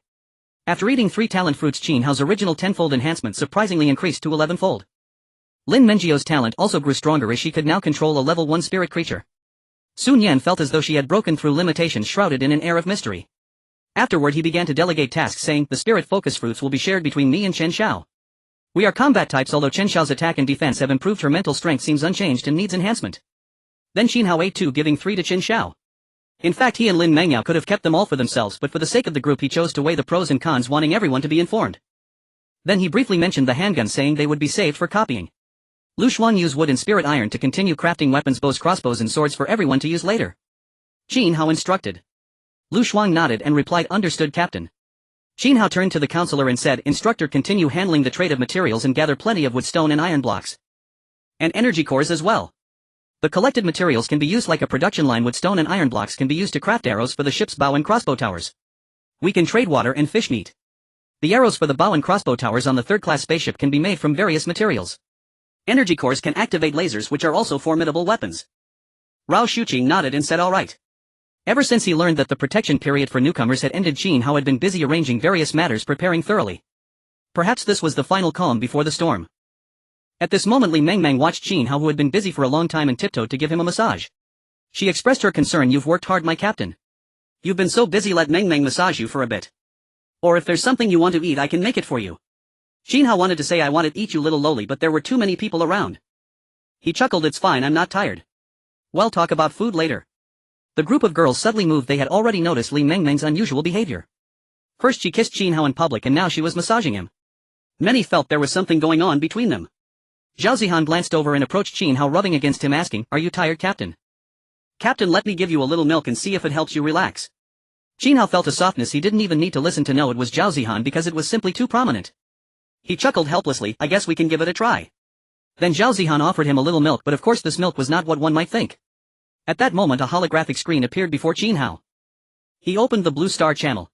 After eating 3 talent fruits, Qin Hao's original 10-fold enhancement surprisingly increased to 11-fold. Lin Mengyao talent also grew stronger as she could now control a level 1 spirit creature. Sun Yan felt as though she had broken through limitations, shrouded in an air of mystery. Afterward he began to delegate tasks, saying, "The spirit focus fruits will be shared between me and Chen Xiao. We are combat types, although Chen Xiao's attack and defense have improved, her mental strength seems unchanged and needs enhancement." Then Qin Hao ate 2, giving 3 to Chen Xiao. In fact, he and Lin Mengyao could have kept them all for themselves, but for the sake of the group he chose to weigh the pros and cons, wanting everyone to be informed. Then he briefly mentioned the handguns, saying they would be saved for copying. Lu Shuang used wood and spirit iron to continue crafting weapons, bows, crossbows and swords for everyone to use later. Qin Hao instructed. Lu Shuang nodded and replied, "Understood, Captain." Qin Hao turned to the counselor and said, "Instructor, continue handling the trade of materials and gather plenty of wood, stone and iron blocks. And energy cores as well. The collected materials can be used like a production line. Wood, stone and iron blocks can be used to craft arrows for the ship's bow and crossbow towers. We can trade water and fish meat. The arrows for the bow and crossbow towers on the 3rd-class spaceship can be made from various materials. Energy cores can activate lasers, which are also formidable weapons." Rao Shuqing nodded and said, "All right." Ever since he learned that the protection period for newcomers had ended, Qin Hao had been busy arranging various matters, preparing thoroughly. Perhaps this was the final calm before the storm. At this moment Li Mengmeng watched Qin Hao, who had been busy for a long time, and tiptoed to give him a massage. She expressed her concern. "You've worked hard, my captain. You've been so busy, let Mengmeng massage you for a bit. Or if there's something you want to eat I can make it for you." Qin Hao wanted to say "I wanted to eat you little lowly," but there were too many people around. He chuckled. "It's fine, I'm not tired. Well, talk about food later." The group of girls suddenly moved. They had already noticed Li Mengmeng's unusual behavior. First she kissed Qin Hao in public and now she was massaging him. Many felt there was something going on between them. Zhao Zihan glanced over and approached Qin Hao, rubbing against him, asking, "Are you tired, Captain? Captain, let me give you a little milk and see if it helps you relax." Qin Hao felt a softness he didn't even need to listen to know it was Zhao Zihan because it was simply too prominent. He chuckled helplessly. "I guess we can give it a try." Then Zhao Zihan offered him a little milk, but of course this milk was not what one might think. At that moment a holographic screen appeared before Qin Hao. He opened the Blue Star channel.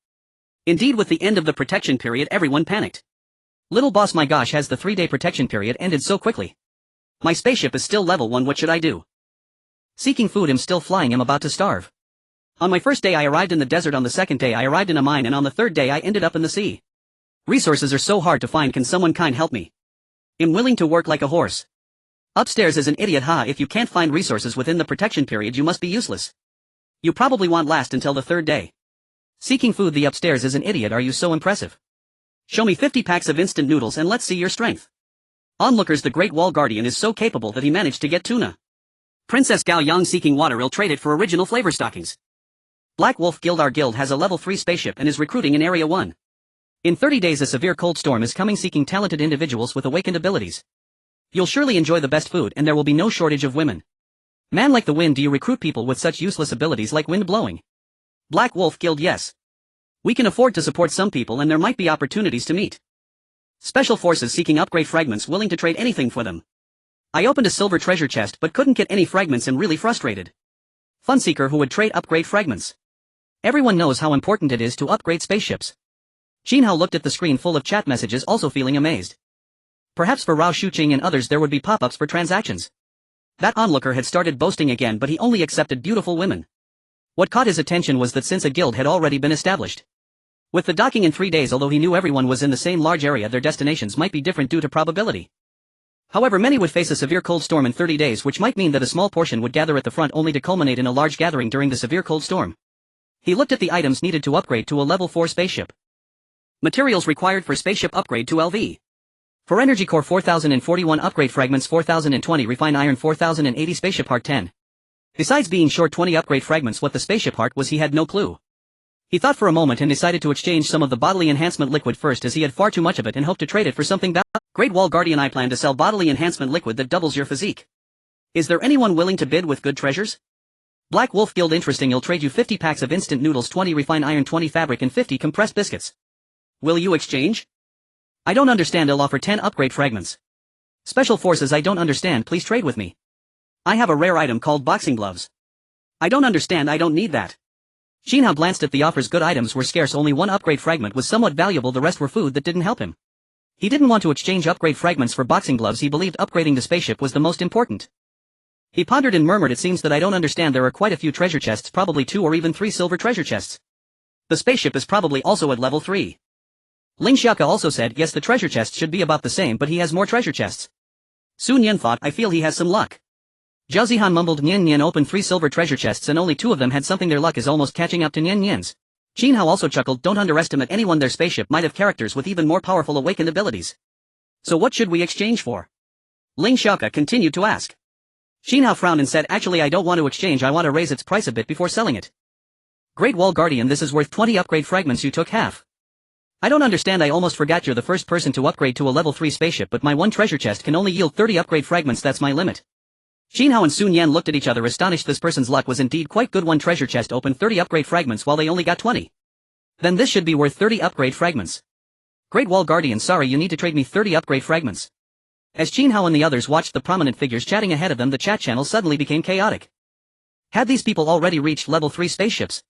Indeed, with the end of the protection period everyone panicked. "Little boss, my gosh, has the 3-day protection period ended so quickly? My spaceship is still level 1, what should I do? Seeking food, I'm still flying, I'm about to starve. On my first day I arrived in the desert, on the second day I arrived in a mine, and on the third day I ended up in the sea. Resources are so hard to find, can someone kind help me? I'm willing to work like a horse. Upstairs is an idiot, ha, if you can't find resources within the protection period you must be useless. You probably won't last until the 3rd day. Seeking food, the upstairs is an idiot, are you so impressive? Show me 50 packs of instant noodles and let's see your strength." Onlookers, the Great Wall Guardian is so capable that he managed to get tuna. Princess Gao Yang seeking water, will trade it for original flavor stockings. Black Wolf Guild, our guild has a level 3 spaceship and is recruiting in Area 1. In 30 days a severe cold storm is coming, seeking talented individuals with awakened abilities. You'll surely enjoy the best food and there will be no shortage of women. Man like the wind, do you recruit people with such useless abilities like wind blowing? Black Wolf Guild, yes. We can afford to support some people and there might be opportunities to meet. Special forces seeking upgrade fragments, willing to trade anything for them. I opened a silver treasure chest but couldn't get any fragments, and really frustrated. Fun seeker who would trade upgrade fragments. Everyone knows how important it is to upgrade spaceships. Qin Hao looked at the screen full of chat messages, also feeling amazed. Perhaps for Rao Shuqing and others there would be pop-ups for transactions. That onlooker had started boasting again, but he only accepted beautiful women. What caught his attention was that since a guild had already been established. With the docking in 3 days, although he knew everyone was in the same large area, their destinations might be different due to probability. However, many would face a severe cold storm in 30 days, which might mean that a small portion would gather at the front only to culminate in a large gathering during the severe cold storm. He looked at the items needed to upgrade to a level 4 spaceship. Materials required for spaceship upgrade to LV. For energy core 4041, upgrade fragments 4020, refined iron 4080, spaceship heart 10. Besides being short 20 upgrade fragments, what the spaceship heart was he had no clue. He thought for a moment and decided to exchange some of the bodily enhancement liquid first, as he had far too much of it and hoped to trade it for something better. Great Wall Guardian, I plan to sell bodily enhancement liquid that doubles your physique. Is there anyone willing to bid with good treasures? Black Wolf Guild, interesting, you'll trade you 50 packs of instant noodles, 20 refined iron, 20 fabric and 50 compressed biscuits. Will you exchange? I don't understand, I'll offer 10 upgrade fragments. Special forces, I don't understand, please trade with me. I have a rare item called boxing gloves. I don't understand, I don't need that. Qin Hao glanced at the offers. Good items were scarce, only 1 upgrade fragment was somewhat valuable, the rest were food that didn't help him. He didn't want to exchange upgrade fragments for boxing gloves, he believed upgrading the spaceship was the most important. He pondered and murmured, it seems that I don't understand, there are quite a few treasure chests, probably 2 or even 3 silver treasure chests. The spaceship is probably also at level 3. Ling Xiaoke also said, yes, the treasure chests should be about the same, but he has more treasure chests. Su Nian thought, I feel he has some luck. Zhao Zihan mumbled, Nian Nian opened 3 silver treasure chests and only 2 of them had something, their luck is almost catching up to Nian Nian's. Qin Hao also chuckled, don't underestimate anyone, their spaceship might have characters with even more powerful awakened abilities. So what should we exchange for? Ling Xiaoke continued to ask. Qin Hao frowned and said, actually I don't want to exchange, I want to raise its price a bit before selling it. Great Wall Guardian, this is worth 20 upgrade fragments, you took half. I don't understand, I almost forgot you're the first person to upgrade to a level 3 spaceship, but my 1 treasure chest can only yield 30 upgrade fragments, that's my limit. Qin Hao and Sun Yan looked at each other astonished, this person's luck was indeed quite good, 1 treasure chest opened 30 upgrade fragments while they only got 20. Then this should be worth 30 upgrade fragments. Great Wall Guardian, sorry, you need to trade me 30 upgrade fragments. As Qin Hao and the others watched the prominent figures chatting ahead of them, the chat channel suddenly became chaotic. Had these people already reached level 3 spaceships?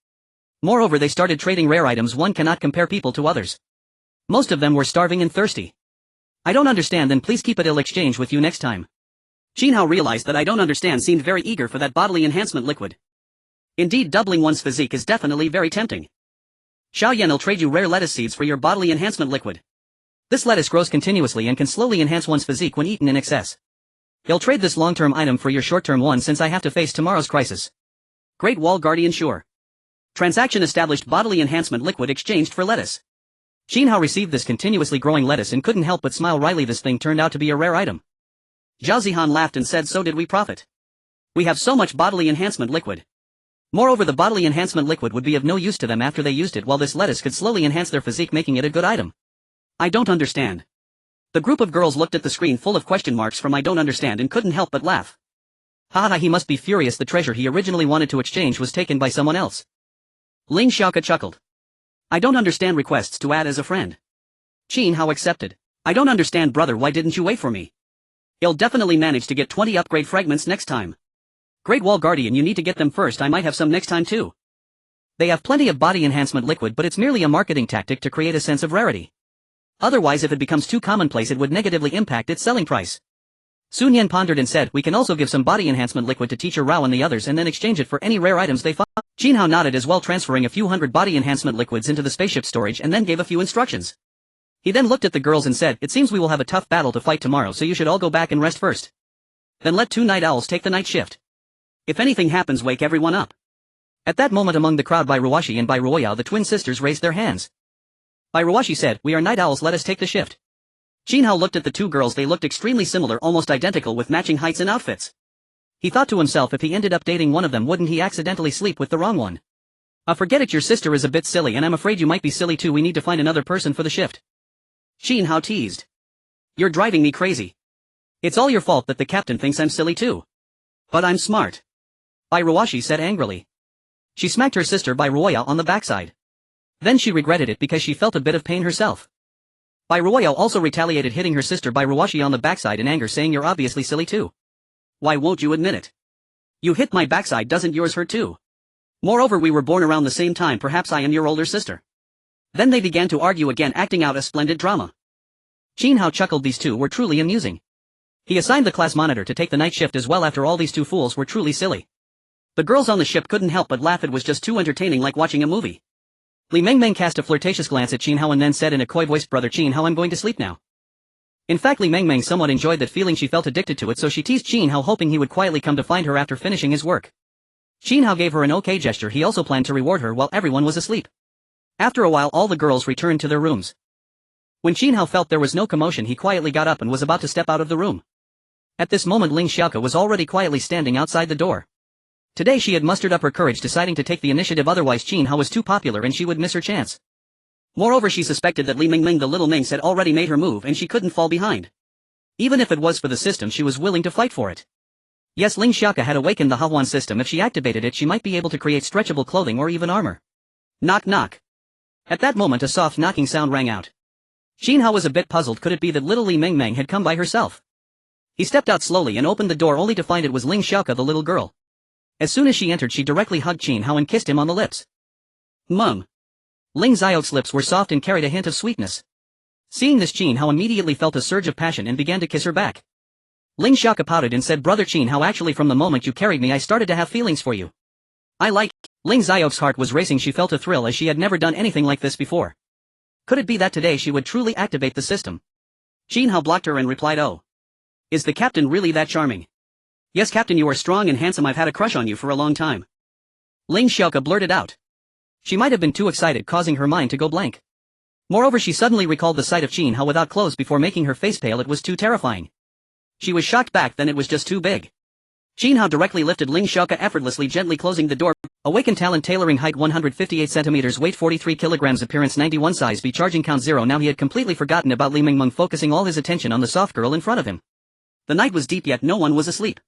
Moreover, they started trading rare items, one cannot compare people to others. Most of them were starving and thirsty. I don't understand, then please keep it, I'll exchange with you next time. Qin Hao realized that I don't understand seemed very eager for that bodily enhancement liquid. Indeed, doubling one's physique is definitely very tempting. Xiao Yan will trade you rare lettuce seeds for your bodily enhancement liquid. This lettuce grows continuously and can slowly enhance one's physique when eaten in excess. I'll trade this long-term item for your short-term one since I have to face tomorrow's crisis. Great Wall Guardian sure. Transaction established bodily enhancement liquid exchanged for lettuce. Qin Hao received this continuously growing lettuce and couldn't help but smile wryly. This thing turned out to be a rare item. Zhao Zihan laughed and said, so did we profit. We have so much bodily enhancement liquid. Moreover, the bodily enhancement liquid would be of no use to them after they used it, while this lettuce could slowly enhance their physique, making it a good item. I don't understand. The group of girls looked at the screen full of question marks from I don't understand and couldn't help but laugh. Haha, he must be furious the treasure he originally wanted to exchange was taken by someone else. Ling Xiaoke chuckled. I don't understand requests to add as a friend. Qin Hao accepted. I don't understand brother, why didn't you wait for me? I'll definitely manage to get 20 upgrade fragments next time. Great Wall Guardian, you need to get them first, I might have some next time too. They have plenty of body enhancement liquid, but it's merely a marketing tactic to create a sense of rarity. Otherwise, if it becomes too commonplace, it would negatively impact its selling price. Sun Yan pondered and said, we can also give some body enhancement liquid to Teacher Rao and the others and then exchange it for any rare items they find. Qin Hao nodded as well, transferring a few hundred body enhancement liquids into the spaceship storage and then gave a few instructions. He then looked at the girls and said, it seems we will have a tough battle to fight tomorrow, so you should all go back and rest first. Then let 2 night owls take the night shift. If anything happens, wake everyone up. At that moment, among the crowd, Bai Ruoshi and Bai Ruoyao, the twin sisters, raised their hands. Bai Ruoshi said, we are night owls, let us take the shift. Qin Hao looked at the two girls. They looked extremely similar, almost identical, with matching heights and outfits. He thought to himself, if he ended up dating one of them, wouldn't he accidentally sleep with the wrong one? Forget it, your sister is a bit silly and I'm afraid you might be silly too. We need to find another person for the shift. Qin Hao teased. You're driving me crazy. It's all your fault that the captain thinks I'm silly too. But I'm smart. Bai Ruoshi said angrily. She smacked her sister Bai Ruoyao on the backside. Then she regretted it because she felt a bit of pain herself. Bai Ruoyao also retaliated, hitting her sister Bai Ruoshi on the backside in anger, saying, you're obviously silly too. Why won't you admit it? You hit my backside, doesn't yours hurt too? Moreover, we were born around the same time, perhaps I am your older sister. Then they began to argue again, acting out a splendid drama. Qin Hao chuckled, these two were truly amusing. He assigned the class monitor to take the night shift as well. After all, these two fools were truly silly. The girls on the ship couldn't help but laugh, it was just too entertaining, like watching a movie. Li Mengmeng cast a flirtatious glance at Qin Hao and then said in a coy voice, brother Qin Hao, I'm going to sleep now. In fact, Li Mengmeng somewhat enjoyed that feeling, she felt addicted to it, so she teased Qin Hao, hoping he would quietly come to find her after finishing his work. Qin Hao gave her an okay gesture. He also planned to reward her while everyone was asleep. After a while, all the girls returned to their rooms. When Qin Hao felt there was no commotion, he quietly got up and was about to step out of the room. At this moment, Ling Xiaoke was already quietly standing outside the door. Today she had mustered up her courage, deciding to take the initiative, otherwise Qin Hao was too popular and she would miss her chance. Moreover, she suspected that Li Mengmeng, the little minx, had already made her move and she couldn't fall behind. Even if it was for the system, she was willing to fight for it. Yes, Ling Xiaoke had awakened the Hahuan system. If she activated it, she might be able to create stretchable clothing or even armor. Knock knock. At that moment, a soft knocking sound rang out. Qin Hao was a bit puzzled. Could it be that little Li Mengmeng had come by herself? He stepped out slowly and opened the door, only to find it was Ling Xiaoke, the little girl. As soon as she entered, she directly hugged Qin Hao and kissed him on the lips. Mum. Ling Xiaoke's lips were soft and carried a hint of sweetness. Seeing this, Qin Hao immediately felt a surge of passion and began to kiss her back. Ling Xiaoke pouted and said, brother Qin Hao, actually from the moment you carried me I started to have feelings for you. I like. Ling Xiaoke's heart was racing. She felt a thrill as she had never done anything like this before. Could it be that today she would truly activate the system? Qin Hao blocked her and replied, oh. Is the captain really that charming? Yes, captain, you are strong and handsome. I've had a crush on you for a long time. Ling Xiaoke blurted out. She might have been too excited, causing her mind to go blank. Moreover, she suddenly recalled the sight of Qin Hao without clothes before, making her face pale. It was too terrifying. She was shocked back then, it was just too big. Qin Hao directly lifted Ling Xiaoke, effortlessly gently closing the door. Awakened talent, tailoring, height 158 centimeters, weight 43 kilograms, appearance 91, size B, charging count 0. Now he had completely forgotten about Li Mengmeng, focusing all his attention on the soft girl in front of him. The night was deep, yet no one was asleep.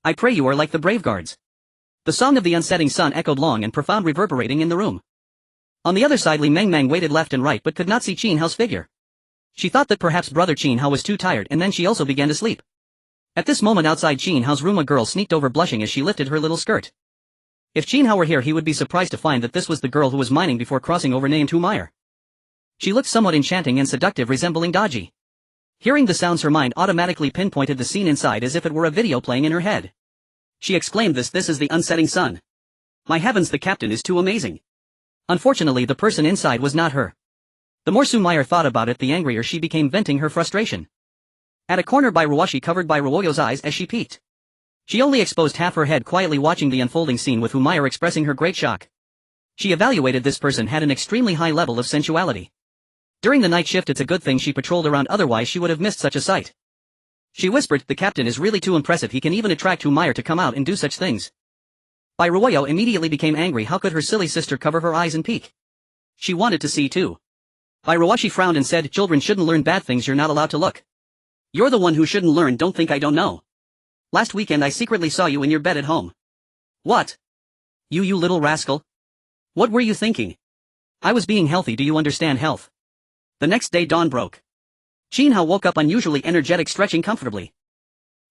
I pray you are like the brave guards. The song of the unsetting sun echoed long and profound, reverberating in the room. On the other side, Li Mengmeng waited left and right but could not see Qin Hao's figure. She thought that perhaps brother Qin Hao was too tired, and then she also began to sleep. At this moment, outside Qin Hao's room, a girl sneaked over, blushing as she lifted her little skirt. If Qin Hao were here, he would be surprised to find that this was the girl who was mining before crossing over named Humire. She looked somewhat enchanting and seductive, resembling Daji. Hearing the sounds, her mind automatically pinpointed the scene inside as if it were a video playing in her head. She exclaimed, this is the unsetting sun. My heavens, the captain is too amazing. Unfortunately, the person inside was not her. The more Su Meyer thought about it, the angrier she became, venting her frustration. At a corner by Ruo, she covered by Ruoyo's eyes as she peeked. She only exposed half her head, quietly watching the unfolding scene, with Hu Meyer expressing her great shock. She evaluated this person had an extremely high level of sensuality. During the night shift, it's a good thing she patrolled around, otherwise she would have missed such a sight. She whispered, "The captain is really too impressive, he can even attract Hu Meyer to come out and do such things." Bai Ruoyo immediately became angry. How could her silly sister cover her eyes and peek? She wanted to see too. Bai Ruoshi frowned and said, "Children shouldn't learn bad things, you're not allowed to look. You're the one who shouldn't learn, don't think I don't know. Last weekend I secretly saw you in your bed at home." "What? You little rascal? What were you thinking?" "I was being healthy, do you understand health?" The next day dawn broke. Qin Hao woke up unusually energetic, stretching comfortably.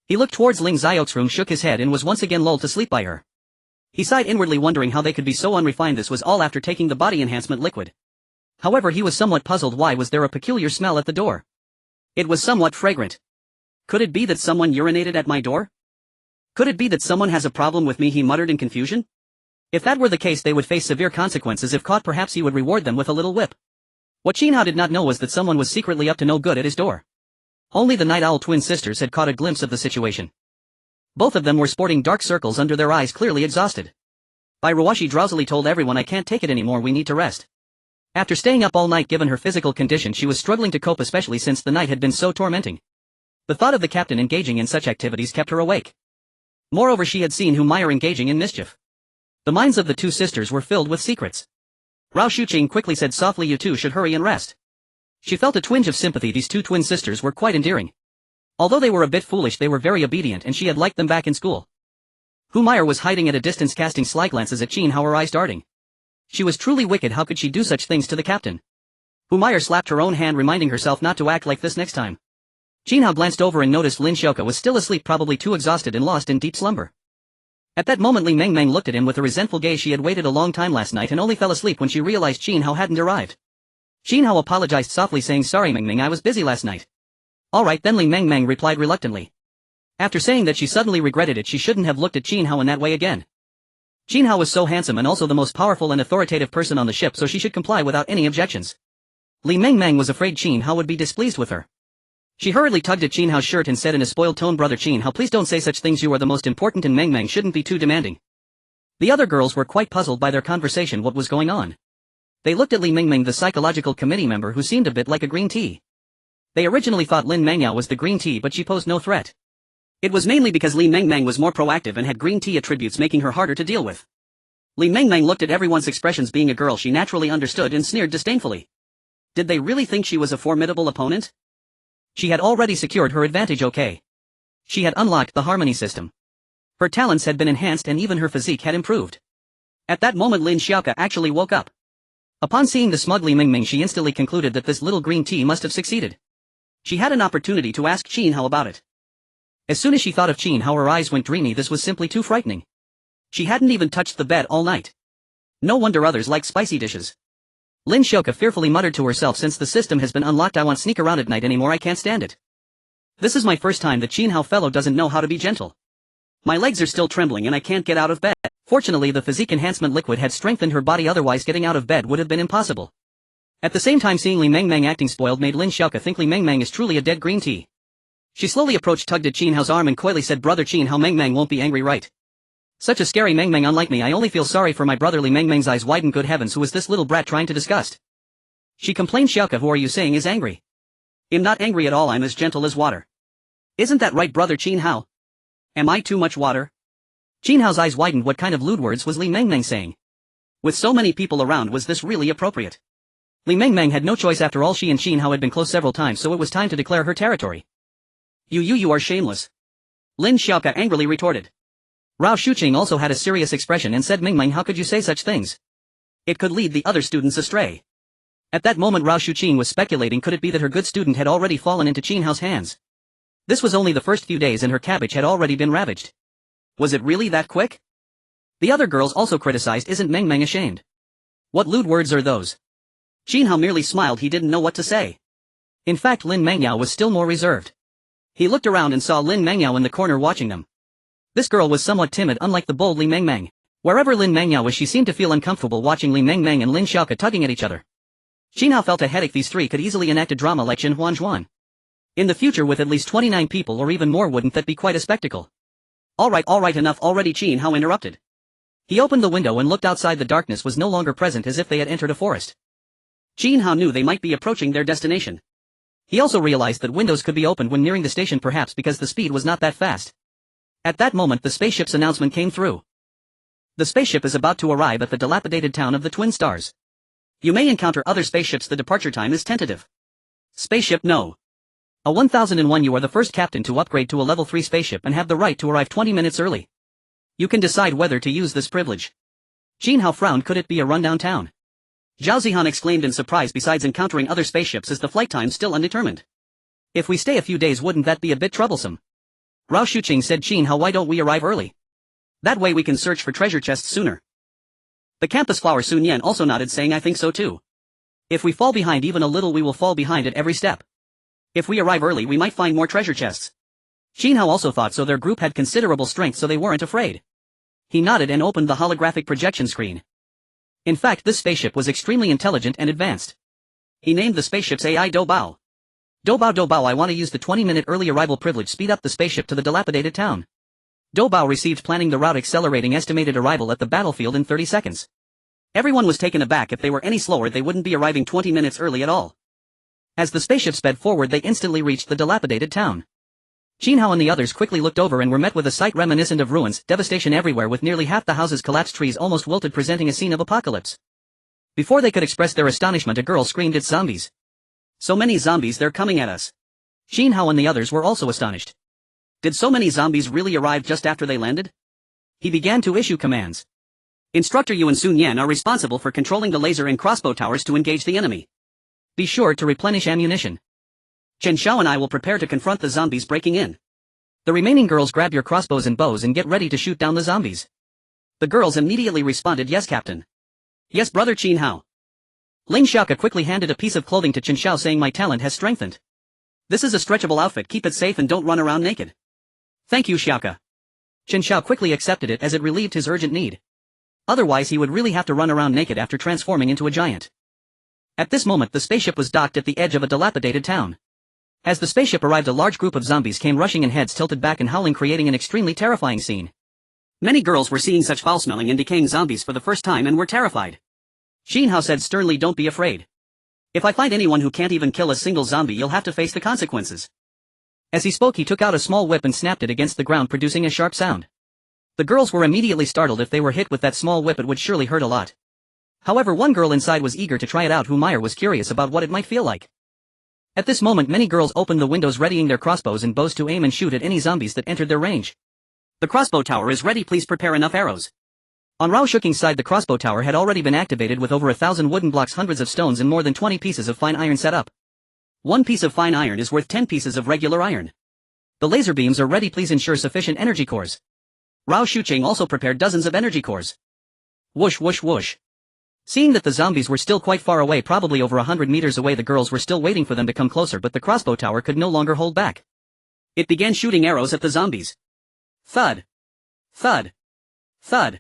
He looked towards Ling Xiao's room, shook his head, and was once again lulled to sleep by her. He sighed inwardly, wondering how they could be so unrefined. This was all after taking the body enhancement liquid. However, he was somewhat puzzled. Why was there a peculiar smell at the door? It was somewhat fragrant. Could it be that someone urinated at my door? Could it be that someone has a problem with me? He muttered in confusion. If that were the case, they would face severe consequences. If caught, perhaps he would reward them with a little whip. What Qin Hao did not know was that someone was secretly up to no good at his door. Only the Night Owl twin sisters had caught a glimpse of the situation. Both of them were sporting dark circles under their eyes, clearly exhausted. Bai Ruoshi drowsily told everyone, "I can't take it anymore, we need to rest." After staying up all night, given her physical condition, she was struggling to cope, especially since the night had been so tormenting. The thought of the captain engaging in such activities kept her awake. Moreover, she had seen Hu Meyer engaging in mischief. The minds of the two sisters were filled with secrets. Rao Shuqing quickly said softly, "You two should hurry and rest." She felt a twinge of sympathy. These two twin sisters were quite endearing. Although they were a bit foolish, they were very obedient, and she had liked them back in school. Hu Meyer was hiding at a distance, casting sly glances at Qin Hao, her eyes darting. She was truly wicked. How could she do such things to the captain? Hu Meyer slapped her own hand, reminding herself not to act like this next time. Qin Hao glanced over and noticed Lin Xiaoka was still asleep, probably too exhausted and lost in deep slumber. At that moment, Li Mengmeng looked at him with a resentful gaze. She had waited a long time last night and only fell asleep when she realized Qin Hao hadn't arrived. Qin Hao apologized softly, saying, "Sorry Mengmeng, I was busy last night." "Alright then," Li Mengmeng replied reluctantly. After saying that, she suddenly regretted it. She shouldn't have looked at Qin Hao in that way again. Qin Hao was so handsome and also the most powerful and authoritative person on the ship, so she should comply without any objections. Li Mengmeng was afraid Qin Hao would be displeased with her. She hurriedly tugged at Qin Hao's shirt and said in a spoiled tone, "Brother Qin Hao, please don't say such things, you are the most important and Mengmeng shouldn't be too demanding." The other girls were quite puzzled by their conversation. What was going on? They looked at Li Mengmeng, the psychological committee member, who seemed a bit like a green tea. They originally thought Lin Mengyao was the green tea, but she posed no threat. It was mainly because Li Mengmeng was more proactive and had green tea attributes, making her harder to deal with. Li Mengmeng looked at everyone's expressions. Being a girl, she naturally understood and sneered disdainfully. Did they really think she was a formidable opponent? She had already secured her advantage. Okay. She had unlocked the harmony system. Her talents had been enhanced and even her physique had improved. At that moment, Lin Xiaoka actually woke up. Upon seeing the smug Li Mengmeng, she instantly concluded that this little green tea must have succeeded. She had an opportunity to ask Qin Hao about it. As soon as she thought of Qin Hao, her eyes went dreamy. This was simply too frightening. She hadn't even touched the bed all night. No wonder others like spicy dishes. Lin Xiaoka fearfully muttered to herself, "Since the system has been unlocked, I won't sneak around at night anymore. I can't stand it. This is my first time. The Qin Hao fellow doesn't know how to be gentle. My legs are still trembling and I can't get out of bed." Fortunately, the physique enhancement liquid had strengthened her body, otherwise getting out of bed would have been impossible. At the same time, seeing Li Mengmeng acting spoiled made Lin Xiaoka think Li Mengmeng is truly a dead green tea. She slowly approached, tugged at Qin Hao's arm and coyly said, "Brother Qin Hao, Mengmeng won't be angry, right? Such a scary Mengmeng, unlike me. I only feel sorry for my brother." Li Mengmeng's eyes widened. Good heavens, who is this little brat trying to disgust? She complained. "Xiaoka, who are you saying is angry? I'm not angry at all. I'm as gentle as water. Isn't that right, brother Qin Hao? Am I too much water?" Qin Hao's eyes widened. What kind of lewd words was Li Mengmeng saying? With so many people around, was this really appropriate? Li Mengmeng had no choice. After all, she and Qin Hao had been close several times, so it was time to declare her territory. You are shameless," Lin Xiaoka angrily retorted. Rao Shuqing also had a serious expression and said, "Mengmeng, how could you say such things? It could lead the other students astray." At that moment, Rao Shuqing was speculating, could it be that her good student had already fallen into Qin Hao's hands? This was only the first few days and her cabbage had already been ravaged. Was it really that quick? The other girls also criticized, "Isn't Mengmeng ashamed? What lewd words are those?" Qin Hao merely smiled. He didn't know what to say. In fact, Lin Mengyao was still more reserved. He looked around and saw Lin Mengyao in the corner watching them. This girl was somewhat timid, unlike the bold Li Mengmeng. Wherever Lin Mengyao was, she seemed to feel uncomfortable watching Li Mengmeng and Lin Xiaoka tugging at each other. Qin Hao felt a headache. These three could easily enact a drama like Qin Huan. In the future with at least 29 people or even more, wouldn't that be quite a spectacle? Alright enough already, Qin Hao interrupted. He opened the window and looked outside. The darkness was no longer present, as if they had entered a forest. Qin Hao knew they might be approaching their destination. He also realized that windows could be opened when nearing the station, perhaps because the speed was not that fast. At that moment the spaceship's announcement came through. The spaceship is about to arrive at the dilapidated town of the Twin Stars. You may encounter other spaceships. The departure time is tentative. Spaceship No. A 1001. You are the first captain to upgrade to a level 3 spaceship and have the right to arrive 20 minutes early. You can decide whether to use this privilege. Qin Hao frowned. Could it be a rundown town? Zhao Zihan exclaimed in surprise. Besides encountering other spaceships, is the flight time still undetermined? If we stay a few days, wouldn't that be a bit troublesome? Rao Shuqing said. Qin Hao, why don't we arrive early? That way we can search for treasure chests sooner. The campus flower Sun Yan also nodded, saying I think so too. If we fall behind even a little, we will fall behind at every step. If we arrive early, we might find more treasure chests. Qin Hao also thought so. Their group had considerable strength, so they weren't afraid. He nodded and opened the holographic projection screen. In fact, this spaceship was extremely intelligent and advanced. He named the spaceship's AI Doubao. Doubao, I want to use the 20-minute early arrival privilege. Speed up the spaceship to the dilapidated town. Doubao received planning the route, accelerating estimated arrival at the battlefield in 30 seconds. Everyone was taken aback. If they were any slower, they wouldn't be arriving 20 minutes early at all. As the spaceship sped forward, they instantly reached the dilapidated town. Qin Hao and the others quickly looked over and were met with a sight reminiscent of ruins, devastation everywhere with nearly half the houses collapsed, trees almost wilted, presenting a scene of apocalypse. Before they could express their astonishment, a girl screamed, "It's zombies! So many zombies, they're coming at us!" Qin Hao and the others were also astonished. Did so many zombies really arrive just after they landed? He began to issue commands. Instructor Yu and Sun Yan are responsible for controlling the laser and crossbow towers to engage the enemy. Be sure to replenish ammunition. Chen Xiao and I will prepare to confront the zombies breaking in. The remaining girls, grab your crossbows and bows and get ready to shoot down the zombies. The girls immediately responded, "Yes, Captain." "Yes, Brother Qin Hao." Ling Xiaoka quickly handed a piece of clothing to Chen Xiao, saying, "My talent has strengthened. This is a stretchable outfit, keep it safe and don't run around naked." "Thank you, Xiaoka." Chen Xiao quickly accepted it as it relieved his urgent need. Otherwise he would really have to run around naked after transforming into a giant. At this moment the spaceship was docked at the edge of a dilapidated town. As the spaceship arrived, a large group of zombies came rushing in, heads tilted back and howling, creating an extremely terrifying scene. Many girls were seeing such foul-smelling and decaying zombies for the first time and were terrified. Qin Hao said sternly, "Don't be afraid. If I find anyone who can't even kill a single zombie, you'll have to face the consequences." As he spoke, he took out a small whip and snapped it against the ground, producing a sharp sound. The girls were immediately startled. If they were hit with that small whip, it would surely hurt a lot. However, one girl inside was eager to try it out. Meyer was curious about what it might feel like. At this moment many girls opened the windows, readying their crossbows and bows to aim and shoot at any zombies that entered their range. "The crossbow tower is ready, please prepare enough arrows." On Rao Shuking's side, the crossbow tower had already been activated with over 1,000 wooden blocks, hundreds of stones and more than 20 pieces of fine iron set up. One piece of fine iron is worth 10 pieces of regular iron. The laser beams are ready, please ensure sufficient energy cores. Rao Shuqing also prepared dozens of energy cores. Whoosh whoosh whoosh. Seeing that the zombies were still quite far away, probably over 100 meters away, the girls were still waiting for them to come closer, but the crossbow tower could no longer hold back. It began shooting arrows at the zombies. Thud. Thud. Thud.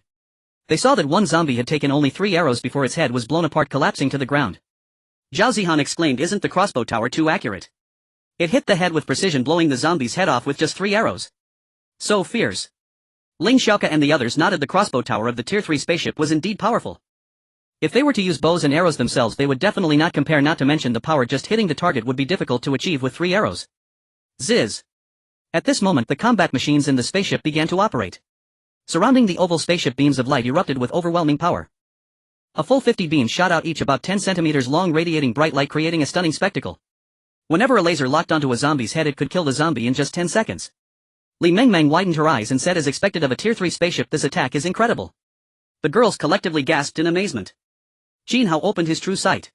They saw that one zombie had taken only 3 arrows before its head was blown apart, collapsing to the ground. Zhao Zihan exclaimed, "Isn't the crossbow tower too accurate? It hit the head with precision, blowing the zombie's head off with just 3 arrows. So fierce." Ling Xiaoka and the others nodded. The crossbow tower of the Tier 3 spaceship was indeed powerful. If they were to use bows and arrows themselves, they would definitely not compare, not to mention the power just hitting the target would be difficult to achieve with 3 arrows. Ziz. At this moment the combat machines in the spaceship began to operate. Surrounding the oval spaceship, beams of light erupted with overwhelming power. A full 50 beams shot out, each about 10 centimeters long, radiating bright light, creating a stunning spectacle. Whenever a laser locked onto a zombie's head, it could kill the zombie in just 10 seconds. Li Mengmeng widened her eyes and said, "As expected of a Tier 3 spaceship, this attack is incredible." The girls collectively gasped in amazement. Qin Hao opened his true sight.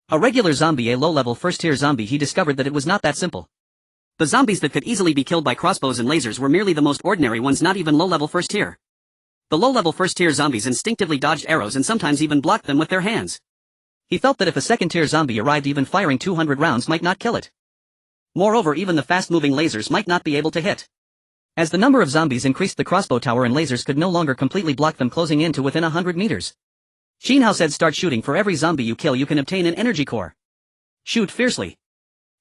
A regular zombie, a low-level first-tier zombie. He discovered that it was not that simple. The zombies that could easily be killed by crossbows and lasers were merely the most ordinary ones, not even low-level first-tier. The low-level first-tier zombies instinctively dodged arrows and sometimes even blocked them with their hands. He felt that if a second-tier zombie arrived, even firing 200 rounds might not kill it. Moreover, even the fast-moving lasers might not be able to hit. As the number of zombies increased, the crossbow tower and lasers could no longer completely block them, closing in to within 100 meters. Qin Hao said start shooting. For every zombie you kill you can obtain an energy core. Shoot fiercely.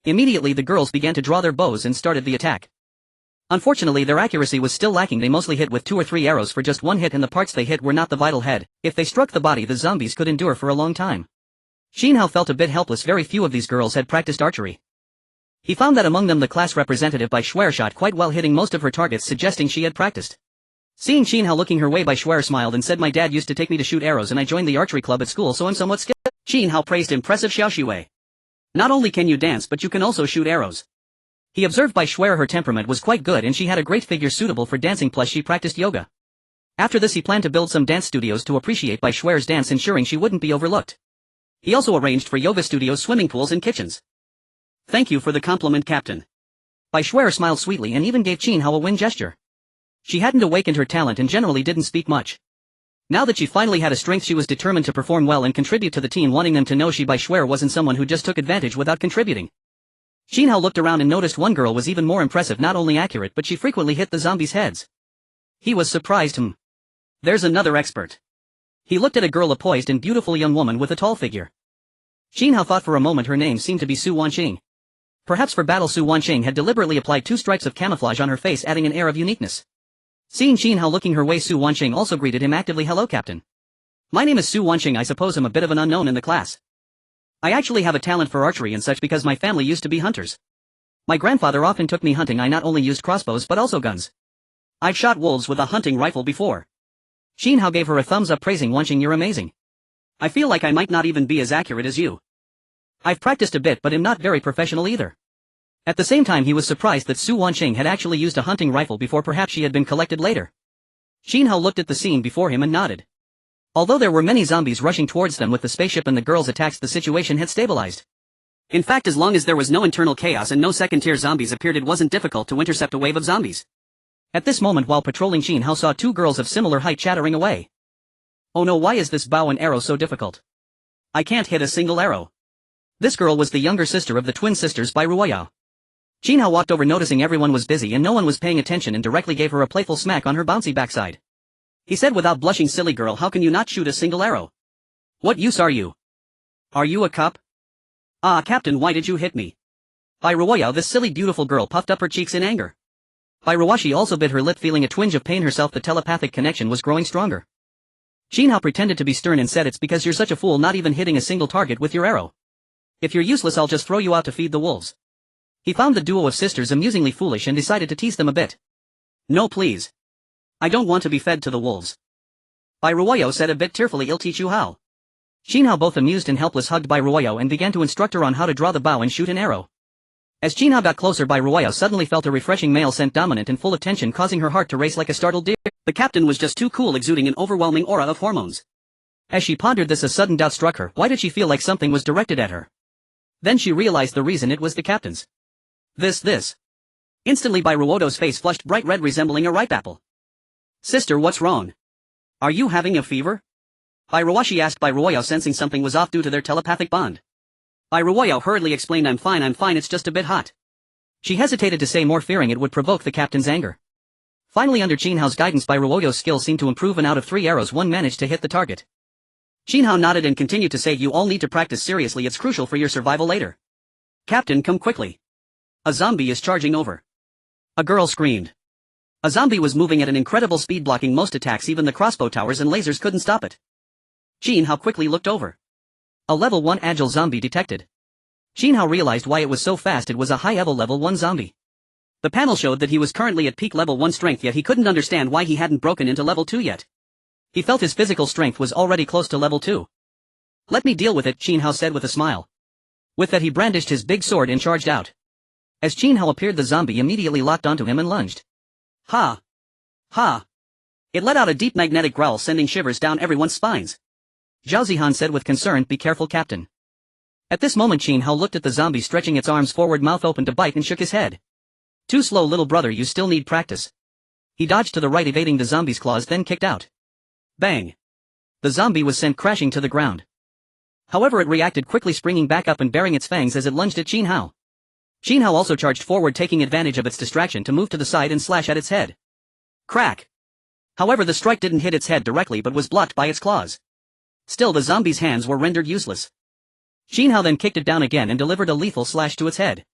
Immediately the girls began to draw their bows and started the attack. Unfortunately their accuracy was still lacking. They mostly hit with 2 or 3 arrows for just one hit, and the parts they hit were not the vital head. If they struck the body the zombies could endure for a long time. Qin Hao felt a bit helpless. Very few of these girls had practiced archery. He found that among them the class representative Bai Xuer shot quite well, hitting most of her targets, suggesting she had practiced. Seeing Qin Hao looking her way, Bai Xuer smiled and said, my dad used to take me to shoot arrows and I joined the archery club at school, so I'm somewhat skilled. Qin Hao praised impressive Xiaoxiwei. Not only can you dance but you can also shoot arrows. He observed Bai Xuer her temperament was quite good and she had a great figure suitable for dancing, plus she practiced yoga. After this he planned to build some dance studios to appreciate Bai Xuer's dance, ensuring she wouldn't be overlooked. He also arranged for yoga studios, swimming pools and kitchens. Thank you for the compliment, Captain. Bai Xuer smiled sweetly and even gave Qin Hao a win gesture. She hadn't awakened her talent and generally didn't speak much. Now that she finally had a strength she was determined to perform well and contribute to the team, wanting them to know she Bai Xuer wasn't someone who just took advantage without contributing. Qin Hao looked around and noticed one girl was even more impressive, not only accurate but she frequently hit the zombies' heads. He was surprised. There's another expert. He looked at a girl, a poised and beautiful young woman with a tall figure. Qin Hao thought for a moment her name seemed to be Su Wanqing. Perhaps for battle Su Wanqing had deliberately applied 2 stripes of camouflage on her face, adding an air of uniqueness. Seeing Qin Hao looking her way, Su Wanqing also greeted him actively. Hello, Captain. My name is Su Wanqing. I suppose I'm a bit of an unknown in the class. I actually have a talent for archery and such because my family used to be hunters. My grandfather often took me hunting. I not only used crossbows but also guns. I've shot wolves with a hunting rifle before. Qin Hao gave her a thumbs up, praising Wanqing, you're amazing. I feel like I might not even be as accurate as you. I've practiced a bit but am not very professional either. At the same time he was surprised that Su Wanqing had actually used a hunting rifle before. Perhaps she had been collected later. Qin Hao looked at the scene before him and nodded. Although there were many zombies rushing towards them with the spaceship and the girls' attacks, the situation had stabilized. In fact, as long as there was no internal chaos and no second-tier zombies appeared, it wasn't difficult to intercept a wave of zombies. At this moment, while patrolling, Qin Hao saw 2 girls of similar height chattering away. Oh no, why is this bow and arrow so difficult? I can't hit a single arrow. This girl was the younger sister of the twin sisters by Ruoyao. Qin Hao walked over, noticing everyone was busy and no one was paying attention, and directly gave her a playful smack on her bouncy backside. He said without blushing, silly girl, how can you not shoot a single arrow? What use are you? Are you a cop? Ah, Captain, why did you hit me? By Ruoyao, this silly beautiful girl puffed up her cheeks in anger. By Ruoshi also bit her lip, feeling a twinge of pain herself. The telepathic connection was growing stronger. Qin Hao pretended to be stern and said, it's because you're such a fool, not even hitting a single target with your arrow. If you're useless I'll just throw you out to feed the wolves. He found the duo of sisters amusingly foolish and decided to tease them a bit. No please. I don't want to be fed to the wolves. Bai Ruoyao said a bit tearfully, I'll teach you how. Qin Hao, both amused and helpless, hugged Bai Ruoyao and began to instruct her on how to draw the bow and shoot an arrow. As Qin Hao got closer, Bai Ruoyao suddenly felt a refreshing male scent, dominant and full of tension, causing her heart to race like a startled deer. The captain was just too cool, exuding an overwhelming aura of hormones. As she pondered this, a sudden doubt struck her. Why did she feel like something was directed at her? Then she realized the reason. It was the captain's. This. Instantly Bai Ruoyau's face flushed bright red, resembling a ripe apple. Sister, what's wrong? Are you having a fever? Bai Ruoshi asked Bai Ruoyao, sensing something was off due to their telepathic bond. Bai Ruoyao hurriedly explained, I'm fine, it's just a bit hot. She hesitated to say more, fearing it would provoke the captain's anger. Finally, under Qin Hao's guidance, Bai Ruoyau's skill seemed to improve, and out of 3 arrows 1 managed to hit the target. Qin Hao nodded and continued to say, you all need to practice seriously, it's crucial for your survival later. Captain, come quickly. A zombie is charging over. A girl screamed. A zombie was moving at an incredible speed, blocking most attacks. Even the crossbow towers and lasers couldn't stop it. Qin Hao quickly looked over. A level 1 agile zombie detected. Qin Hao realized why it was so fast. It was a high-level level 1 zombie. The panel showed that he was currently at peak level 1 strength, yet he couldn't understand why he hadn't broken into level 2 yet. He felt his physical strength was already close to level 2. Let me deal with it, Qin Hao said with a smile. With that he brandished his big sword and charged out. As Qin Hao appeared, the zombie immediately locked onto him and lunged. Ha! Ha! It let out a deep magnetic growl, sending shivers down everyone's spines. Zhao Zihan said with concern, be careful, Captain. At this moment Qin Hao looked at the zombie stretching its arms forward, mouth open to bite, and shook his head. Too slow, little brother, you still need practice. He dodged to the right, evading the zombie's claws, then kicked out. Bang! The zombie was sent crashing to the ground. However, it reacted quickly, springing back up and baring its fangs as it lunged at Qin Hao. Qin Hao also charged forward, taking advantage of its distraction to move to the side and slash at its head. Crack! However, the strike didn't hit its head directly but was blocked by its claws. Still the zombie's hands were rendered useless. Qin Hao then kicked it down again and delivered a lethal slash to its head.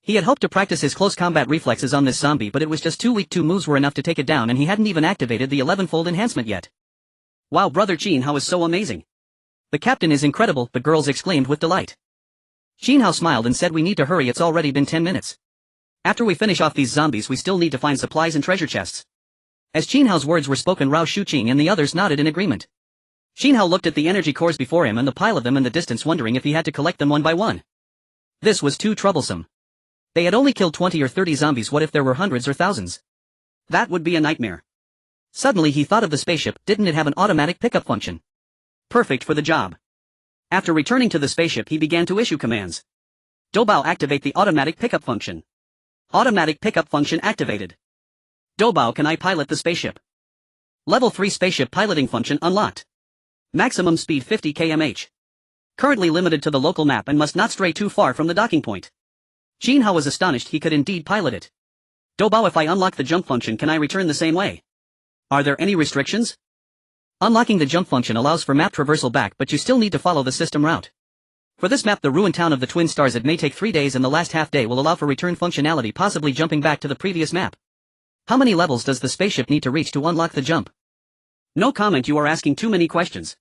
He had hoped to practice his close combat reflexes on this zombie, but it was just too weak. 2 moves were enough to take it down, and he hadn't even activated the 11-fold enhancement yet. Wow, brother Qin Hao is so amazing. The captain is incredible, the girls exclaimed with delight. Qin Hao smiled and said, we need to hurry, it's already been 10 minutes. After we finish off these zombies we still need to find supplies and treasure chests. As Qin Hao's words were spoken, Rao Shuqing and the others nodded in agreement. Qin Hao looked at the energy cores before him and the pile of them in the distance, wondering if he had to collect them one by one. This was too troublesome. They had only killed 20 or 30 zombies, what if there were hundreds or thousands? That would be a nightmare. Suddenly he thought of the spaceship, didn't it have an automatic pickup function? Perfect for the job. After returning to the spaceship he began to issue commands. Doubao, activate the automatic pickup function. Automatic pickup function activated. Doubao, can I pilot the spaceship? Level 3 spaceship piloting function unlocked. Maximum speed 50 km/h. Currently limited to the local map and must not stray too far from the docking point. Qin Hao was astonished he could indeed pilot it. Doubao, if I unlock the jump function can I return the same way? Are there any restrictions? Unlocking the jump function allows for map traversal back, but you still need to follow the system route. For this map, the ruined town of the Twin Stars, it may take 3 days, and the last half day will allow for return functionality, possibly jumping back to the previous map. How many levels does the spaceship need to reach to unlock the jump? No comment, you are asking too many questions.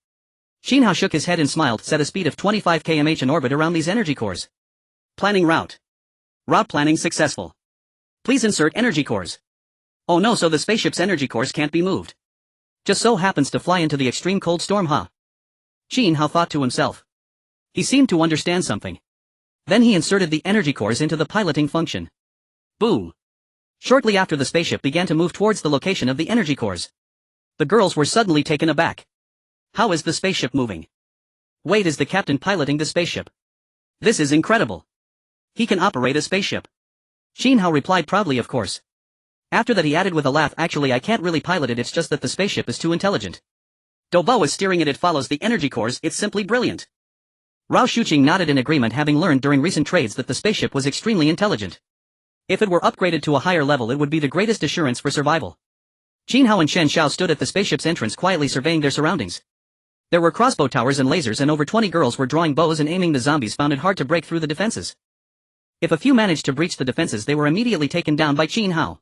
Qin Hao shook his head and smiled, set a speed of 25 km/h in orbit around these energy cores. Planning route. Route planning successful. Please insert energy cores. Oh no, so the spaceship's energy cores can't be moved. Just so happens to fly into the extreme cold storm, huh? Qin Hao thought to himself. He seemed to understand something. Then he inserted the energy cores into the piloting function. Boom. Shortly after, the spaceship began to move towards the location of the energy cores. The girls were suddenly taken aback. How is the spaceship moving? Wait, is the captain piloting the spaceship? This is incredible. He can operate a spaceship. Qin Hao replied proudly, of course. After that he added with a laugh, actually I can't really pilot it, it's just that the spaceship is too intelligent. Doubao is steering it, it follows the energy cores, it's simply brilliant. Rao Shuqing nodded in agreement, having learned during recent trades that the spaceship was extremely intelligent. If it were upgraded to a higher level it would be the greatest assurance for survival. Qin Hao and Chen Xiao stood at the spaceship's entrance quietly surveying their surroundings. There were crossbow towers and lasers, and over 20 girls were drawing bows and aiming. The zombies found it hard to break through the defenses. If a few managed to breach the defenses they were immediately taken down by Qin Hao.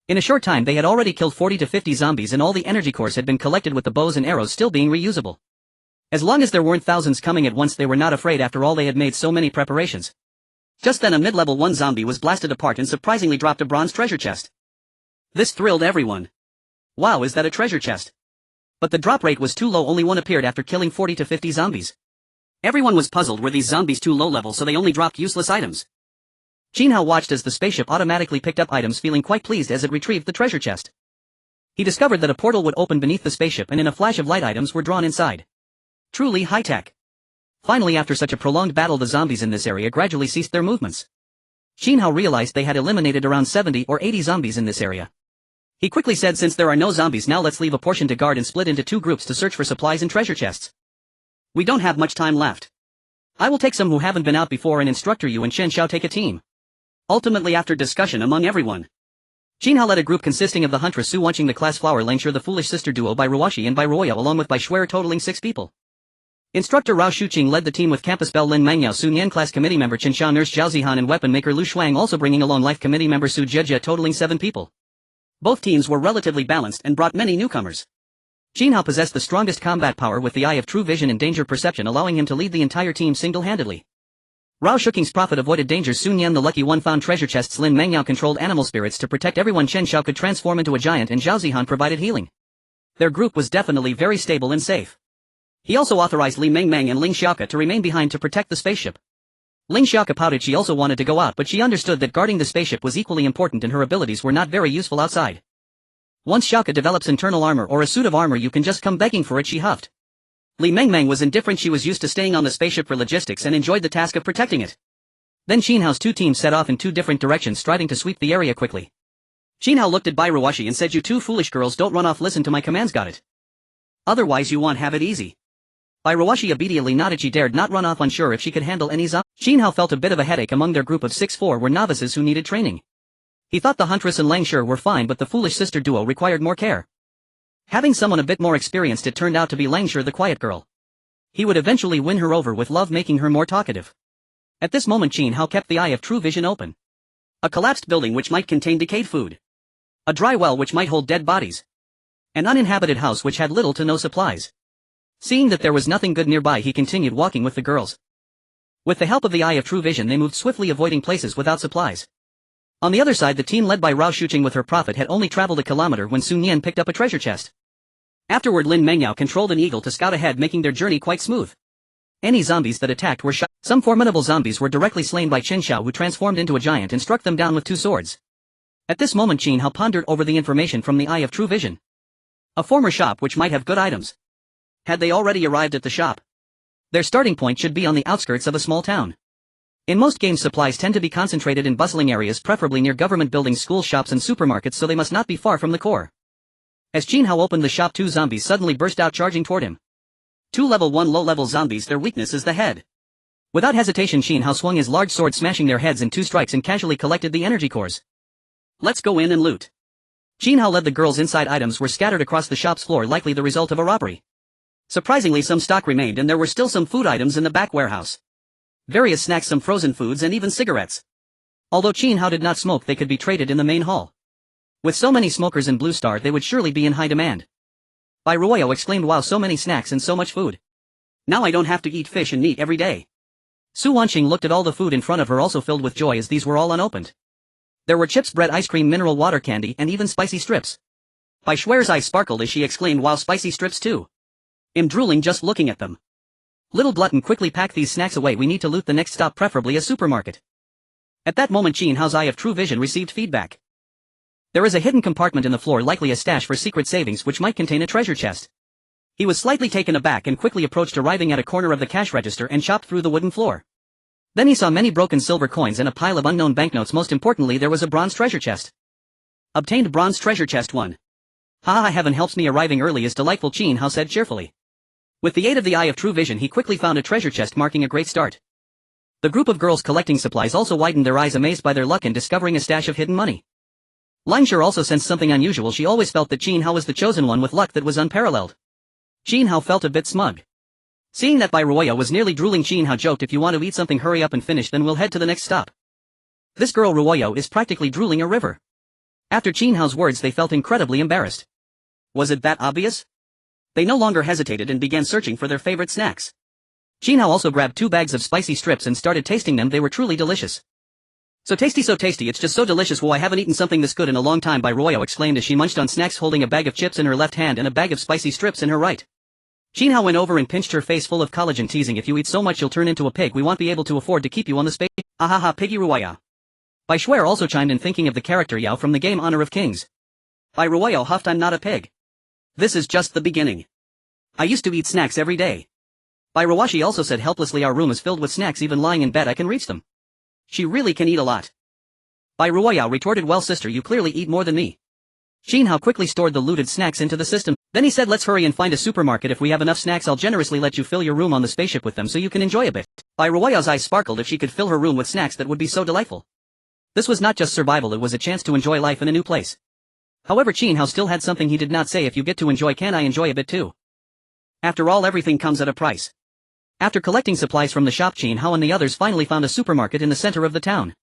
In a short time they had already killed 40 to 50 zombies, and all the energy cores had been collected, with the bows and arrows still being reusable. As long as there weren't thousands coming at once they were not afraid, after all they had made so many preparations. Just then a mid-level 1 zombie was blasted apart and surprisingly dropped a bronze treasure chest. This thrilled everyone. Wow, is that a treasure chest? But the drop rate was too low, only one appeared after killing 40 to 50 zombies. Everyone was puzzled, were these zombies too low level so they only dropped useless items? Qin Hao watched as the spaceship automatically picked up items, feeling quite pleased as it retrieved the treasure chest. He discovered that a portal would open beneath the spaceship, and in a flash of light items were drawn inside. Truly high-tech. Finally, after such a prolonged battle, the zombies in this area gradually ceased their movements. Qin Hao realized they had eliminated around 70 or 80 zombies in this area. He quickly said, since there are no zombies now, let's leave a portion to guard and split into 2 groups to search for supplies and treasure chests. We don't have much time left. I will take some who haven't been out before, and Instructor Yu and Chen Xiao take a team. Ultimately, after discussion among everyone, Qin Hao led a group consisting of the Huntress Su watching the class Flower Langshur, the Foolish Sister duo by Ruoshi and by Ruoya, along with Bai Shuer, totaling 6 people. Instructor Rao Shuqing led the team with Campus Belle Lin Mangyao Sun Yan, class committee member Qin Xiao, nurse Zhao Zihan, and weapon maker Lu Shuang, also bringing along life committee member Su Jejia, totaling 7 people. Both teams were relatively balanced and brought many newcomers. Qin Hao possessed the strongest combat power with the eye of true vision and danger perception, allowing him to lead the entire team single-handedly. Rao Shuqing's prophet avoided dangers. Sun Yan, the lucky one, found treasure chests. Lin Mangyao controlled animal spirits to protect everyone. Chen Xiao could transform into a giant, and Zhao Zihan provided healing. Their group was definitely very stable and safe. He also authorized Li Mengmeng and Ling Xiaoke to remain behind to protect the spaceship. Ling Xiaoke pouted. She also wanted to go out, but she understood that guarding the spaceship was equally important and her abilities were not very useful outside. Once Xiaoke develops internal armor or a suit of armor you can just come begging for it, she huffed. Li Mengmeng was indifferent. She was used to staying on the spaceship for logistics and enjoyed the task of protecting it. Then Qin Hao's 2 teams set off in 2 different directions, striving to sweep the area quickly. Qin Hao looked at Bai Ruoshi and said, you 2 foolish girls, don't run off, listen to my commands, got it? Otherwise you won't have it easy. Bai Ruoshi obediently nodded. She dared not run off, unsure if she could handle any zombie. Qin Hao felt a bit of a headache. Among their group of 6-4 were novices who needed training. He thought the Huntress and Langshur were fine, but the Foolish Sister duo required more care. Having someone a bit more experienced, it turned out to be Langshur, the quiet girl. he would eventually win her over with love, making her more talkative. At this moment Qin Hao kept the eye of true vision open. A collapsed building which might contain decayed food. A dry well which might hold dead bodies. An uninhabited house which had little to no supplies. Seeing that there was nothing good nearby, he continued walking with the girls. With the help of the eye of true vision they moved swiftly, avoiding places without supplies. On the other side, the team led by Rao Shuqing with her prophet had only traveled a kilometer when Sun Yan picked up a treasure chest. Afterward Lin Mengyao controlled an eagle to scout ahead, making their journey quite smooth. Any zombies that attacked were shot. Some formidable zombies were directly slain by Qin Hao, who transformed into a giant and struck them down with 2 swords. At this moment Qin Hao pondered over the information from the eye of true vision. A former shop which might have good items. Had they already arrived at the shop? Their starting point should be on the outskirts of a small town. In most games supplies tend to be concentrated in bustling areas, preferably near government buildings, school shops and supermarkets, so they must not be far from the core. As Qin Hao opened the shop, 2 zombies suddenly burst out, charging toward him. 2 level 1 low-level zombies, their weakness is the head. Without hesitation Qin Hao swung his large sword, smashing their heads in 2 strikes, and casually collected the energy cores. Let's go in and loot. Qin Hao led the girls inside. Items were scattered across the shop's floor, likely the result of a robbery. Surprisingly, some stock remained and there were still some food items in the back warehouse. Various snacks, some frozen foods and even cigarettes. Although Qin Hao did not smoke, they could be traded in the main hall. With so many smokers in Blue Star, they would surely be in high demand. Bai Ruoyo exclaimed, wow, so many snacks and so much food. Now I don't have to eat fish and meat every day. Su Wanqing looked at all the food in front of her, also filled with joy, as these were all unopened. There were chips, bread, ice cream, mineral water, candy and even spicy strips. Bai Shuer's eyes sparkled as she exclaimed, wow, spicy strips too. I'm drooling just looking at them. Little glutton, quickly pack these snacks away, we need to loot the next stop, preferably a supermarket. At that moment Qin Hao's eye of true vision received feedback. There is a hidden compartment in the floor, likely a stash for secret savings which might contain a treasure chest. He was slightly taken aback and quickly approached, arriving at a corner of the cash register and chopped through the wooden floor. Then he saw many broken silver coins and a pile of unknown banknotes. Most importantly, there was a bronze treasure chest. Obtained bronze treasure chest 1. Haha, heaven helps me, arriving early is delightful, Qin Hao said cheerfully. With the aid of the eye of true vision he quickly found a treasure chest, marking a great start. The group of girls collecting supplies also widened their eyes, amazed by their luck in discovering a stash of hidden money. Langshur also sensed something unusual. She always felt that Qin Hao was the chosen one with luck that was unparalleled. Qin Hao felt a bit smug. Seeing that Bai Ruoyo was nearly drooling, Qin Hao joked, if you want to eat something, hurry up and finish, then we'll head to the next stop. This girl Ruoyo is practically drooling a river. After Qin Hao's words they felt incredibly embarrassed. Was it that obvious? They no longer hesitated and began searching for their favorite snacks. Qin Hao also grabbed 2 bags of spicy strips and started tasting them. They were truly delicious. So tasty, it's just so delicious. Whoa, I haven't eaten something this good in a long time, Bai Ruoyo exclaimed as she munched on snacks, holding a bag of chips in her left hand and a bag of spicy strips in her right. Qin Hao went over and pinched her face, full of collagen, teasing, if you eat so much you'll turn into a pig, we won't be able to afford to keep you on the space. Ahaha, piggy Ruoyo. Bai Shuer also chimed in, thinking of the character Yao from the game Honor of Kings. Bai Ruoyo huffed, I'm not a pig. This is just the beginning. I used to eat snacks every day. Bai Ruoshi also said helplessly, our room is filled with snacks, even lying in bed I can reach them. She really can eat a lot. Bai Ruoyo retorted, well sister, you clearly eat more than me. Qin Hao quickly stored the looted snacks into the system. Then he said, let's hurry and find a supermarket. If we have enough snacks I'll generously let you fill your room on the spaceship with them so you can enjoy a bit. Bai Ruoyo's eyes sparkled. If she could fill her room with snacks, that would be so delightful. This was not just survival, it was a chance to enjoy life in a new place. However, Qin Hao still had something he did not say, if you get to enjoy, can I enjoy a bit too? After all, everything comes at a price. After collecting supplies from the shop, Qin Hao and the others finally found a supermarket in the center of the town.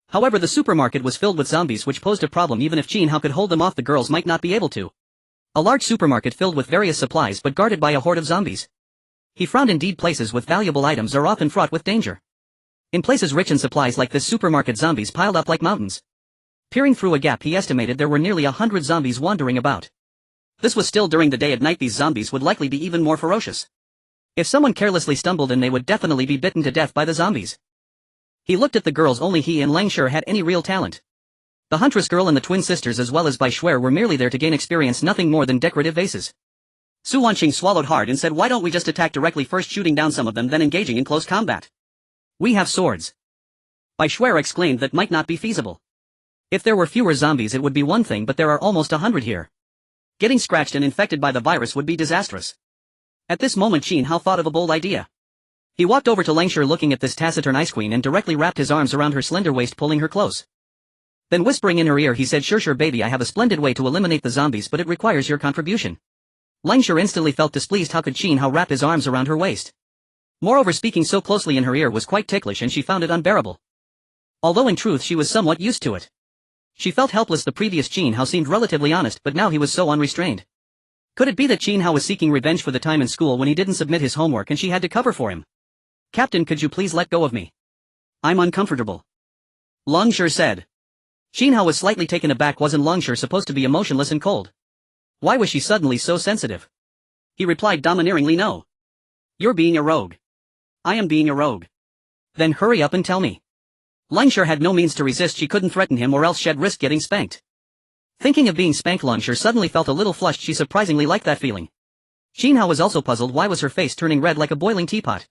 However, the supermarket was filled with zombies, which posed a problem. Even if Qin Hao could hold them off, the girls might not be able to. A large supermarket filled with various supplies but guarded by a horde of zombies. He frowned. Indeed, places with valuable items are often fraught with danger. In places rich in supplies like this supermarket, zombies piled up like mountains. Peering through a gap, he estimated there were nearly 100 zombies wandering about. This was still during the day. At night these zombies would likely be even more ferocious. If someone carelessly stumbled in, they would definitely be bitten to death by the zombies. He looked at the girls. Only he and Langshur had any real talent. The huntress girl and the twin sisters as well as Bai Shuer were merely there to gain experience, nothing more than decorative vases. Su Wanqing swallowed hard and said, why don't we just attack directly, first shooting down some of them then engaging in close combat? We have swords. Bai Shuer exclaimed, that might not be feasible. If there were fewer zombies it would be one thing, but there are almost 100 here. Getting scratched and infected by the virus would be disastrous. At this moment Qin Hao thought of a bold idea. He walked over to Langshur, looking at this taciturn ice queen, and directly wrapped his arms around her slender waist, pulling her close. Then whispering in her ear he said, sure baby, I have a splendid way to eliminate the zombies, but it requires your contribution. Langshur instantly felt displeased. How could Qin Hao wrap his arms around her waist? Moreover, speaking so closely in her ear was quite ticklish and she found it unbearable. Although in truth she was somewhat used to it. She felt helpless. The previous Qin Hao seemed relatively honest, but now he was so unrestrained. Could it be that Qin Hao was seeking revenge for the time in school when he didn't submit his homework and she had to cover for him? Captain, could you please let go of me? I'm uncomfortable. Langshur said. Qin Hao was slightly taken aback. Wasn't Langshur supposed to be emotionless and cold? Why was she suddenly so sensitive? He replied domineeringly, no. You're being a rogue. I am being a rogue. Then hurry up and tell me. Langshur had no means to resist. She couldn't threaten him or else she'd risk getting spanked. Thinking of being spanked, Langshur suddenly felt a little flushed. She surprisingly liked that feeling. Qin Hao was also puzzled. Why was her face turning red like a boiling teapot?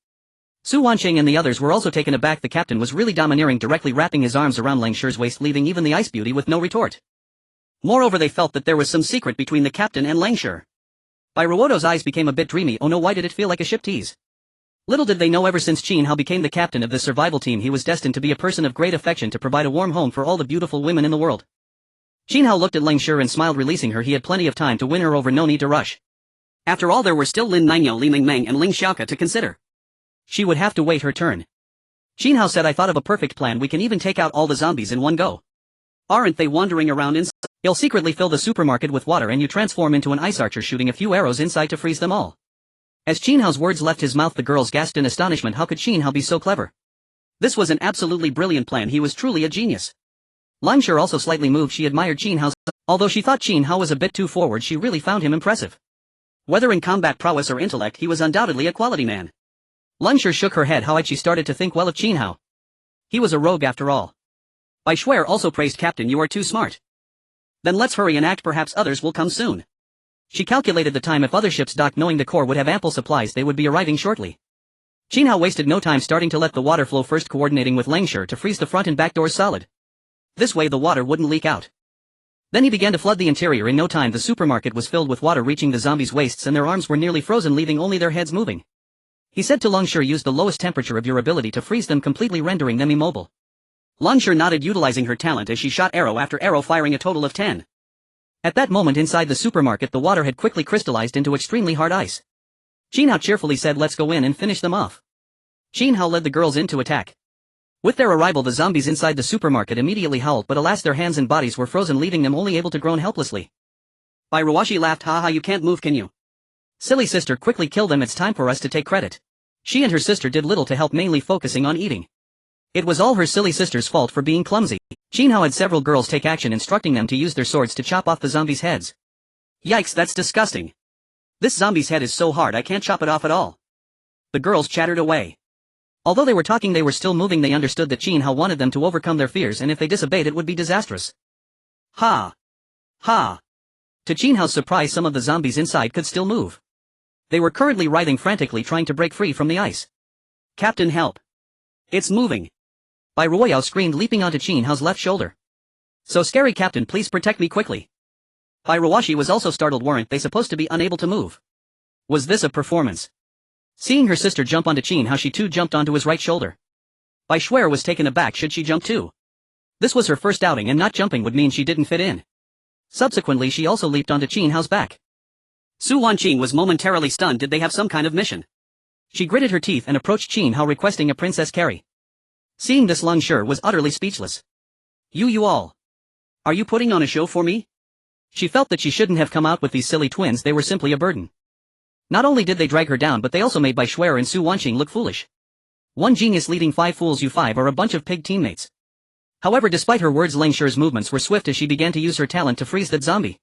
Su Wanqing and the others were also taken aback. The captain was really domineering, directly wrapping his arms around Langshur's waist, leaving even the ice beauty with no retort. Moreover, they felt that there was some secret between the captain and Langshur. Bai Ruodo's eyes became a bit dreamy. Oh no, why did it feel like a ship tease? Little did they know, ever since Qin Hao became the captain of the survival team, he was destined to be a person of great affection, to provide a warm home for all the beautiful women in the world. Qin Hao looked at Langshur and smiled, releasing her. He had plenty of time to win her over, no need to rush. After all, there were still Lin Ningyo, Li Mingmeng and Ling Xiaoke to consider. She would have to wait her turn. Qin Hao said, I thought of a perfect plan. We can even take out all the zombies in one go. Aren't they wandering around inside? You'll secretly fill the supermarket with water and you transform into an ice archer, shooting a few arrows inside to freeze them all. As Qin Hao's words left his mouth, the girls gasped in astonishment. How could Qin Hao be so clever? This was an absolutely brilliant plan. He was truly a genius. Langshur also slightly moved. She admired Qin Hao's. Although she thought Qin Hao was a bit too forward, she really found him impressive. Whether in combat prowess or intellect, he was undoubtedly a quality man. Langshur shook her head. How had she started to think well of Qin Hao? He was a rogue after all. Bai Shuer also praised, Captain, you are too smart. Then let's hurry and act. Perhaps others will come soon. She calculated the time. If other ships docked, knowing the Corps would have ample supplies, they would be arriving shortly. Qin Hao wasted no time, starting to let the water flow, first coordinating with Langshur to freeze the front and back doors solid. This way the water wouldn't leak out. Then he began to flood the interior. In no time the supermarket was filled with water, reaching the zombies' waists, and their arms were nearly frozen, leaving only their heads moving. He said to Langshur, use the lowest temperature of your ability to freeze them completely, rendering them immobile. Langshur nodded, utilizing her talent as she shot arrow after arrow, firing a total of 10. At that moment inside the supermarket the water had quickly crystallized into extremely hard ice. Qin Hao cheerfully said, let's go in and finish them off. Qin Hao led the girls in to attack. With their arrival the zombies inside the supermarket immediately howled, but alas, their hands and bodies were frozen, leaving them only able to groan helplessly. Bai Ruoshi laughed, haha, you can't move, can you? Silly sister, quickly kill them, it's time for us to take credit. She and her sister did little to help, mainly focusing on eating. It was all her silly sister's fault for being clumsy. Qin Hao had several girls take action, instructing them to use their swords to chop off the zombies' heads. Yikes, that's disgusting. This zombie's head is so hard I can't chop it off at all. The girls chattered away. Although they were talking, they were still moving. They understood that Qin Hao wanted them to overcome their fears, and if they disobeyed it would be disastrous. Ha! Ha! To Qin Hao's surprise, some of the zombies inside could still move. They were currently writhing frantically, trying to break free from the ice. Captain, help! It's moving! Bai Ruoyao screamed, leaping onto Qin Hao's left shoulder. So scary, Captain, please protect me quickly. Bai Ruoshi was also startled. Weren't they supposed to be unable to move? Was this a performance? Seeing her sister jump onto Qin Hao, she too jumped onto his right shoulder. Bai Shuer was taken aback. Should she jump too? This was her first outing, and not jumping would mean she didn't fit in. Subsequently she also leaped onto Qin Hao's back. Su Wanqing was momentarily stunned. Did they have some kind of mission? She gritted her teeth and approached Qin Hao, requesting a princess carry. Seeing this, Langshur was utterly speechless. You all. Are you putting on a show for me? She felt that she shouldn't have come out with these silly twins. They were simply a burden. Not only did they drag her down, but they also made Bai Shuer and Su Wanqing look foolish. One genius leading 5 fools, you 5 are a bunch of pig teammates. However, despite her words, Langshur's movements were swift as she began to use her talent to freeze that zombie.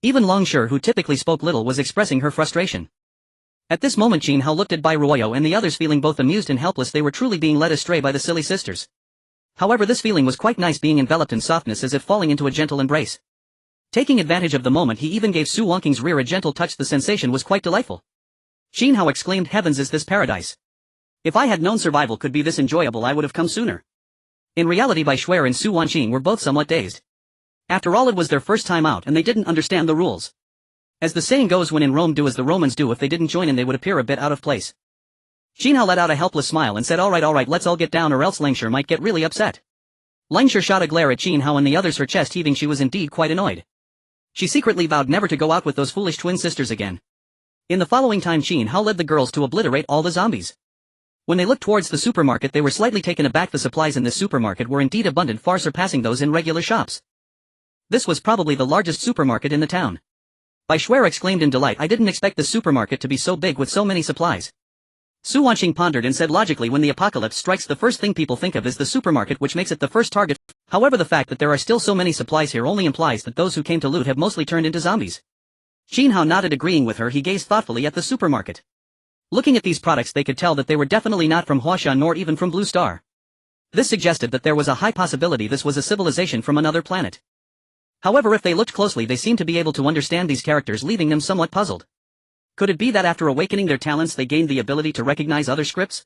Even Langshur, who typically spoke little, was expressing her frustration. At this moment Qin Hao looked at Bai Ruoyo and the others, feeling both amused and helpless. They were truly being led astray by the silly sisters. However, this feeling was quite nice, being enveloped in softness as if falling into a gentle embrace. Taking advantage of the moment, he even gave Su Wanqing's rear a gentle touch. The sensation was quite delightful. Qin Hao exclaimed, heavens, is this paradise? If I had known survival could be this enjoyable, I would have come sooner. In reality, Bai Shuer and Su Wanqing were both somewhat dazed. After all, it was their first time out and they didn't understand the rules. As the saying goes, when in Rome, do as the Romans do. If they didn't join in, they would appear a bit out of place. Qin Hao let out a helpless smile and said, alright, let's all get down, or else Langshur might get really upset. Langshur shot a glare at Qin Hao and the others, her chest heaving. She was indeed quite annoyed. She secretly vowed never to go out with those foolish twin sisters again. In the following time Qin Hao led the girls to obliterate all the zombies. When they looked towards the supermarket they were slightly taken aback. The supplies in this supermarket were indeed abundant, far surpassing those in regular shops. This was probably the largest supermarket in the town. Bai Shuer exclaimed in delight, I didn't expect this supermarket to be so big with so many supplies. Su Wanqing pondered and said, logically, when the apocalypse strikes the first thing people think of is the supermarket, which makes it the first target. However, the fact that there are still so many supplies here only implies that those who came to loot have mostly turned into zombies. Qin Hao nodded, agreeing with her. He gazed thoughtfully at the supermarket. Looking at these products they could tell that they were definitely not from Huashan nor even from Blue Star. This suggested that there was a high possibility this was a civilization from another planet. However, if they looked closely they seemed to be able to understand these characters, leaving them somewhat puzzled. Could it be that after awakening their talents they gained the ability to recognize other scripts?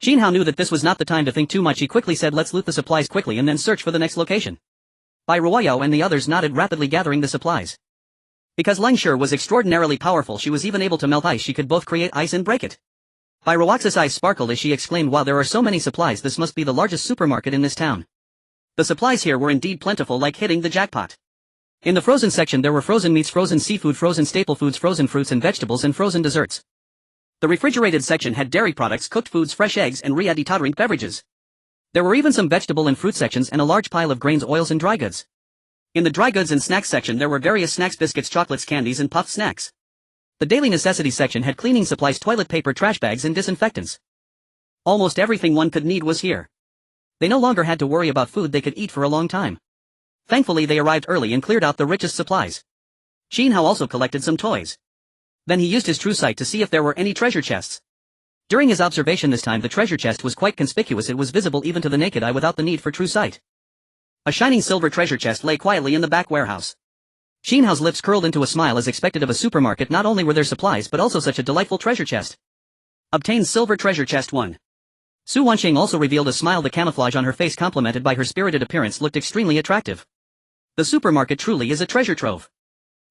Qin Hao knew that this was not the time to think too much. He quickly said, let's loot the supplies quickly and then search for the next location. Bai Ruoyao and the others nodded, rapidly gathering the supplies. Because Leng Shi was extraordinarily powerful, she was even able to melt ice. She could both create ice and break it. Bai Ruox's eyes sparkled as she exclaimed, wow, there are so many supplies, this must be the largest supermarket in this town. The supplies here were indeed plentiful, like hitting the jackpot. In the frozen section there were frozen meats, frozen seafood, frozen staple foods, frozen fruits and vegetables, and frozen desserts. The refrigerated section had dairy products, cooked foods, fresh eggs, and ready-to-drink beverages. There were even some vegetable and fruit sections and a large pile of grains, oils, and dry goods. In the dry goods and snacks section there were various snacks, biscuits, chocolates, candies, and puffed snacks. The daily necessities section had cleaning supplies, toilet paper, trash bags, and disinfectants. Almost everything one could need was here. They no longer had to worry about food they could eat for a long time. Thankfully they arrived early and cleared out the richest supplies. Qin Hao also collected some toys. Then he used his true sight to see if there were any treasure chests. During his observation this time the treasure chest was quite conspicuous. It was visible even to the naked eye without the need for true sight. A shining silver treasure chest lay quietly in the back warehouse. Qin Hao's lips curled into a smile, as expected of a supermarket. Not only were there supplies but also such a delightful treasure chest. Obtained silver treasure chest 1. Su Wanqing also revealed a smile. The camouflage on her face, complemented by her spirited appearance, looked extremely attractive. The supermarket truly is a treasure trove.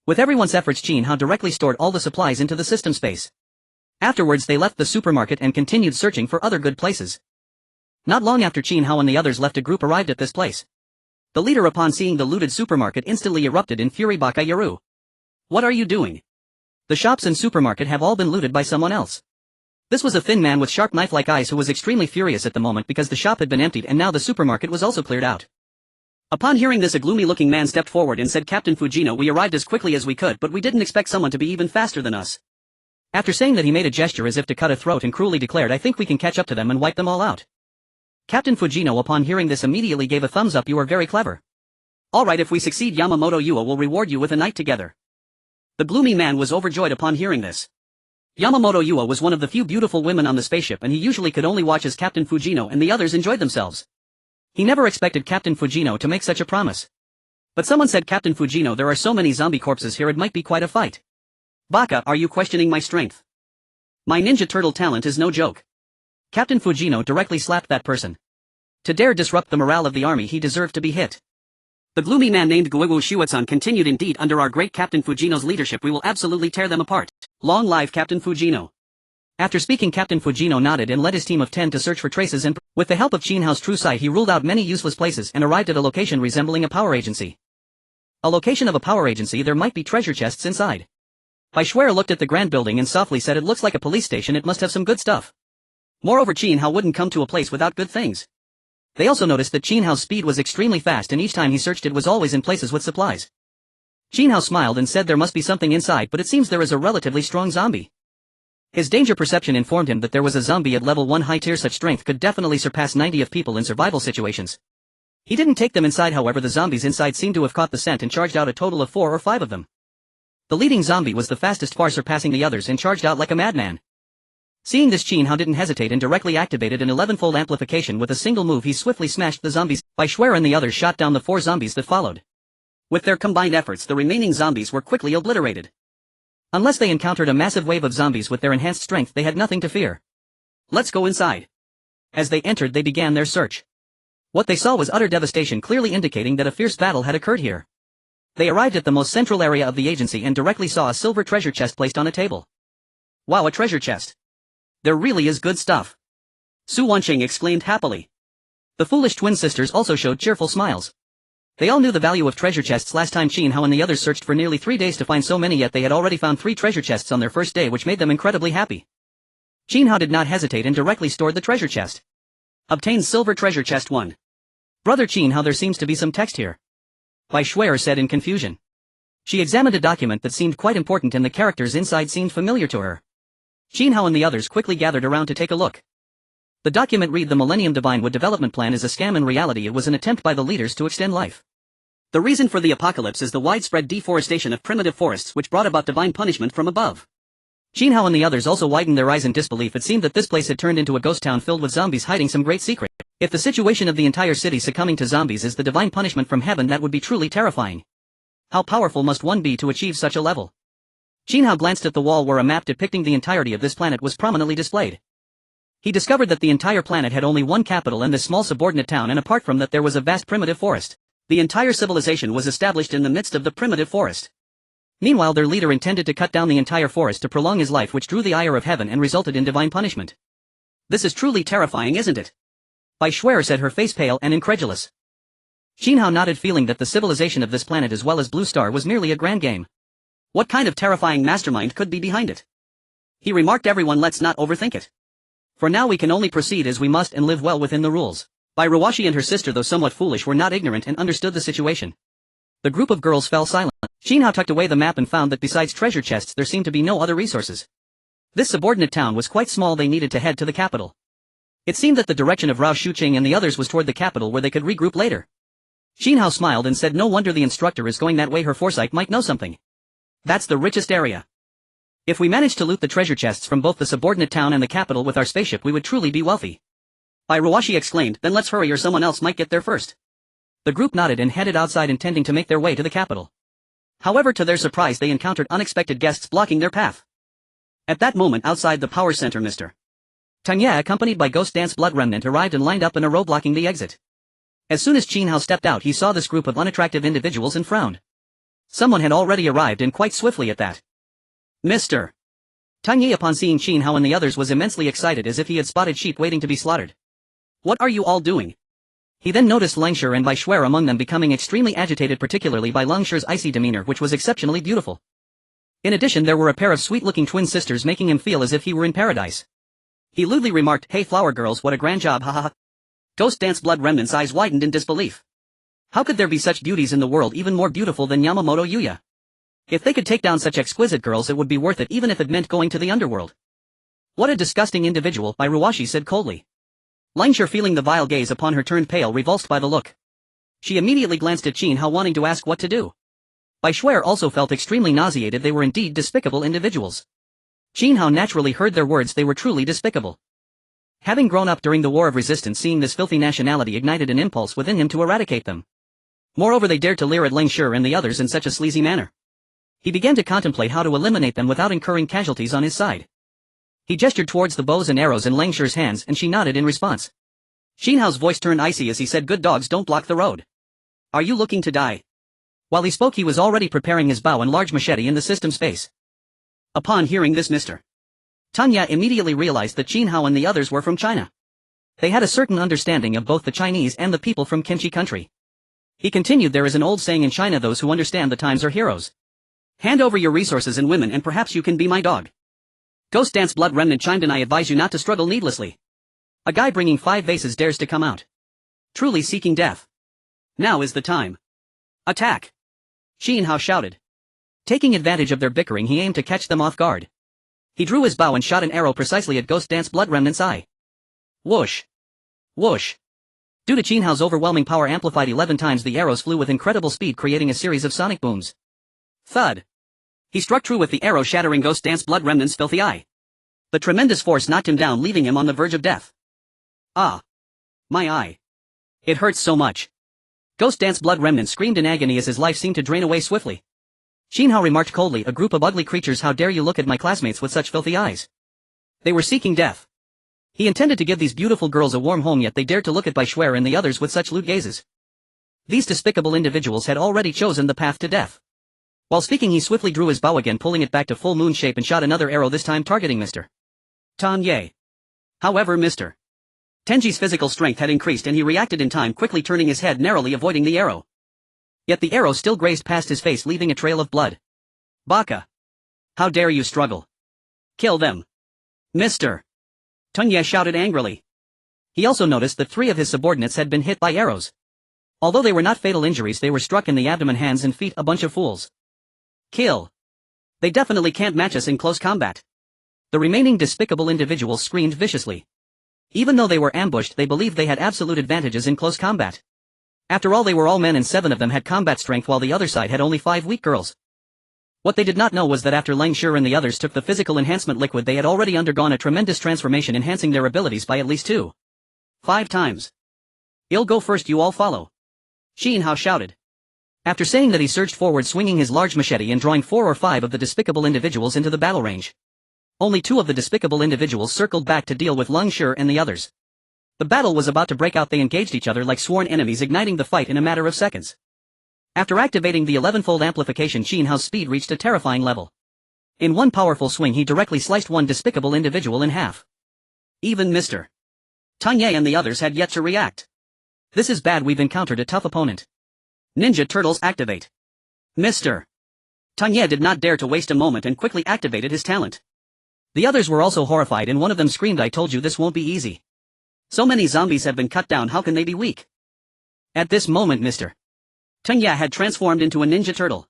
With everyone's efforts Qin Hao directly stored all the supplies into the system space. Afterwards they left the supermarket and continued searching for other good places. Not long after Qin Hao and the others left, a group arrived at this place. The leader, upon seeing the looted supermarket, instantly erupted in fury. Baka Yaru. What are you doing? The shops and supermarket have all been looted by someone else. This was a thin man with sharp knife-like eyes who was extremely furious at the moment because the shop had been emptied and now the supermarket was also cleared out. Upon hearing this, a gloomy-looking man stepped forward and said, Captain Fujino, we arrived as quickly as we could, but we didn't expect someone to be even faster than us. After saying that, he made a gesture as if to cut a throat and cruelly declared, I think we can catch up to them and wipe them all out. Captain Fujino, upon hearing this, immediately gave a thumbs up. You are very clever. Alright, if we succeed, Yamamoto Yua will reward you with a night together. The gloomy man was overjoyed upon hearing this. Yamamoto Yua was one of the few beautiful women on the spaceship, and he usually could only watch as Captain Fujino and the others enjoyed themselves. He never expected Captain Fujino to make such a promise. But someone said, Captain Fujino, there are so many zombie corpses here, it might be quite a fight. Baka, are you questioning my strength? My ninja turtle talent is no joke. Captain Fujino directly slapped that person. To dare disrupt the morale of the army, he deserved to be hit. The gloomy man named Guiwu Shuatsan continued, indeed, under our great Captain Fujino's leadership we will absolutely tear them apart. Long live Captain Fujino. After speaking, Captain Fujino nodded and led his team of 10 to search for traces, and with the help of Qin Hao's true sight he ruled out many useless places and arrived at a location resembling a power agency. A location of a power agency, there might be treasure chests inside. Bai Shuer looked at the grand building and softly said, it looks like a police station, it must have some good stuff. Moreover, Qin Hao wouldn't come to a place without good things. They also noticed that Qin Hao's speed was extremely fast and each time he searched it was always in places with supplies. Qin Hao smiled and said, there must be something inside, but it seems there is a relatively strong zombie. His danger perception informed him that there was a zombie at level 1 high tier. Such strength could definitely surpass 90 of people in survival situations. He didn't take them inside, however the zombies inside seemed to have caught the scent and charged out a total of 4 or 5 of them. The leading zombie was the fastest, far surpassing the others, and charged out like a madman. Seeing this, Qin Hao didn't hesitate and directly activated an 11-fold amplification. With a single move he swiftly smashed the zombies. Bai Shuer and the others shot down the 4 zombies that followed. With their combined efforts the remaining zombies were quickly obliterated. Unless they encountered a massive wave of zombies with their enhanced strength, they had nothing to fear. Let's go inside. As they entered they began their search. What they saw was utter devastation, clearly indicating that a fierce battle had occurred here. They arrived at the most central area of the agency and directly saw a silver treasure chest placed on a table. Wow, a treasure chest. There really is good stuff. Su Wanqing exclaimed happily. The foolish twin sisters also showed cheerful smiles. They all knew the value of treasure chests last time Qin Hao and the others searched for nearly 3 days to find so many, yet they had already found 3 treasure chests on their first day, which made them incredibly happy. Qin Hao did not hesitate and directly stored the treasure chest. Obtained silver treasure chest 1. Brother Qin Hao, there seems to be some text here. Bai Shuer said in confusion. She examined a document that seemed quite important and the characters inside seemed familiar to her. Qin Hao and the others quickly gathered around to take a look. The document read: the Millennium Divine Wood Development Plan is a scam. In reality it was an attempt by the leaders to extend life. The reason for the apocalypse is the widespread deforestation of primitive forests which brought about divine punishment from above. Qin Hao and the others also widened their eyes in disbelief. It seemed that this place had turned into a ghost town filled with zombies hiding some great secret. If the situation of the entire city succumbing to zombies is the divine punishment from heaven, that would be truly terrifying. How powerful must one be to achieve such a level? Qin Hao glanced at the wall where a map depicting the entirety of this planet was prominently displayed. He discovered that the entire planet had only one capital and this small subordinate town, and apart from that there was a vast primitive forest. The entire civilization was established in the midst of the primitive forest. Meanwhile, their leader intended to cut down the entire forest to prolong his life, which drew the ire of heaven and resulted in divine punishment. This is truly terrifying, isn't it? Bai Shuer said, her face pale and incredulous. Qin Hao nodded, feeling that the civilization of this planet as well as Blue Star was merely a grand game. What kind of terrifying mastermind could be behind it? He remarked, everyone, let's not overthink it. For now we can only proceed as we must and live well within the rules. Bai Ruoshi and her sister, though somewhat foolish, were not ignorant and understood the situation. The group of girls fell silent. Qin Hao tucked away the map and found that besides treasure chests there seemed to be no other resources. This subordinate town was quite small. They needed to head to the capital. It seemed that the direction of Rao Shuqing and the others was toward the capital where they could regroup later. Qin Hao smiled and said, no wonder the instructor is going that way. Her foresight might know something. That's the richest area. If we manage to loot the treasure chests from both the subordinate town and the capital with our spaceship, we would truly be wealthy. Bai Ruoshi exclaimed, then let's hurry or someone else might get there first. The group nodded and headed outside, intending to make their way to the capital. However, to their surprise they encountered unexpected guests blocking their path. At that moment, outside the power center, Mr. Tanya, accompanied by Ghost Dance Blood Remnant, arrived and lined up in a row blocking the exit. As soon as Qin Hao stepped out, he saw this group of unattractive individuals and frowned. Someone had already arrived, and quite swiftly at that. Mr. Tanya, upon seeing Qin Hao and the others, was immensely excited, as if he had spotted sheep waiting to be slaughtered. What are you all doing? He then noticed Langshi and Bai Shuer among them, becoming extremely agitated, particularly by Langshi's icy demeanor, which was exceptionally beautiful. In addition, there were a pair of sweet-looking twin sisters, making him feel as if he were in paradise. He lewdly remarked, hey flower girls, what a grand job, haha. Ghost Dance Blood Remnant's eyes widened in disbelief. How could there be such beauties in the world, even more beautiful than Yamamoto Yuya? If they could take down such exquisite girls, it would be worth it, even if it meant going to the underworld. What a disgusting individual, Bai Ruoshi said coldly. Langshi, feeling the vile gaze upon her, turned pale, revulsed by the look. She immediately glanced at Qin Hao, wanting to ask what to do. Bai Shuer also felt extremely nauseated. They were indeed despicable individuals. Qin Hao naturally heard their words. They were truly despicable. Having grown up during the War of Resistance, seeing this filthy nationality ignited an impulse within him to eradicate them. Moreover, they dared to leer at Langshi and the others in such a sleazy manner. He began to contemplate how to eliminate them without incurring casualties on his side. He gestured towards the bows and arrows in Langshi's hands, and she nodded in response. Qin Hao's voice turned icy as he said, good dogs, don't block the road. Are you looking to die? While he spoke, he was already preparing his bow and large machete in the system's face. Upon hearing this, Mr. Tanya immediately realized that Qin Hao and the others were from China. They had a certain understanding of both the Chinese and the people from Kimchi country. He continued, there is an old saying in China, those who understand the times are heroes. Hand over your resources and women and perhaps you can be my dog. Ghost Dance Blood Remnant chimed in, I advise you not to struggle needlessly. A guy bringing 5 vases dares to come out. Truly seeking death. Now is the time. Attack! Qin Hao shouted. Taking advantage of their bickering, he aimed to catch them off guard. He drew his bow and shot an arrow precisely at Ghost Dance Blood Remnant's eye. Whoosh! Whoosh! Due to Qin Hao's overwhelming power amplified 11 times, the arrows flew with incredible speed, creating a series of sonic booms. Thud! He struck true with the arrow, shattering Ghost Dance Blood Remnant's filthy eye. The tremendous force knocked him down, leaving him on the verge of death. Ah! My eye! It hurts so much. Ghost Dance Blood Remnant screamed in agony as his life seemed to drain away swiftly. Qin Hao remarked coldly, a group of ugly creatures, how dare you look at my classmates with such filthy eyes? They were seeking death. He intended to give these beautiful girls a warm home, yet they dared to look at Bai Shuer and the others with such lewd gazes. These despicable individuals had already chosen the path to death. While speaking, he swiftly drew his bow again, pulling it back to full moon shape, and shot another arrow, this time targeting Mr. Tanya. However, Mr. Tenji's physical strength had increased and he reacted in time, quickly turning his head narrowly, avoiding the arrow. Yet the arrow still grazed past his face, leaving a trail of blood. Baka! How dare you struggle? Kill them! Mister! Tunye shouted angrily. He also noticed that 3 of his subordinates had been hit by arrows. Although they were not fatal injuries, they were struck in the abdomen, hands and feet. A bunch of fools. Kill! They definitely can't match us in close combat. The remaining despicable individuals screamed viciously. Even though they were ambushed, they believed they had absolute advantages in close combat. After all, they were all men and 7 of them had combat strength while the other side had only 5 weak girls. What they did not know was that after Lang Shi and the others took the physical enhancement liquid, they had already undergone a tremendous transformation, enhancing their abilities by at least 5 times. I'll go first, you all follow. Qin Hao shouted. After saying that, he surged forward, swinging his large machete and drawing 4 or 5 of the despicable individuals into the battle range. Only 2 of the despicable individuals circled back to deal with Lang Shi and the others. The battle was about to break out. They engaged each other like sworn enemies, igniting the fight in a matter of seconds. After activating the 11-fold amplification, Qin Hao's speed reached a terrifying level. In one powerful swing, he directly sliced one despicable individual in half. Even Mr. Tunye and the others had yet to react. This is bad, we've encountered a tough opponent. Ninja Turtles activate. Mr. Tunye did not dare to waste a moment and quickly activated his talent. The others were also horrified, and one of them screamed, I told you this won't be easy. So many zombies have been cut down, how can they be weak? At this moment Mr. Tunye had transformed into a ninja turtle.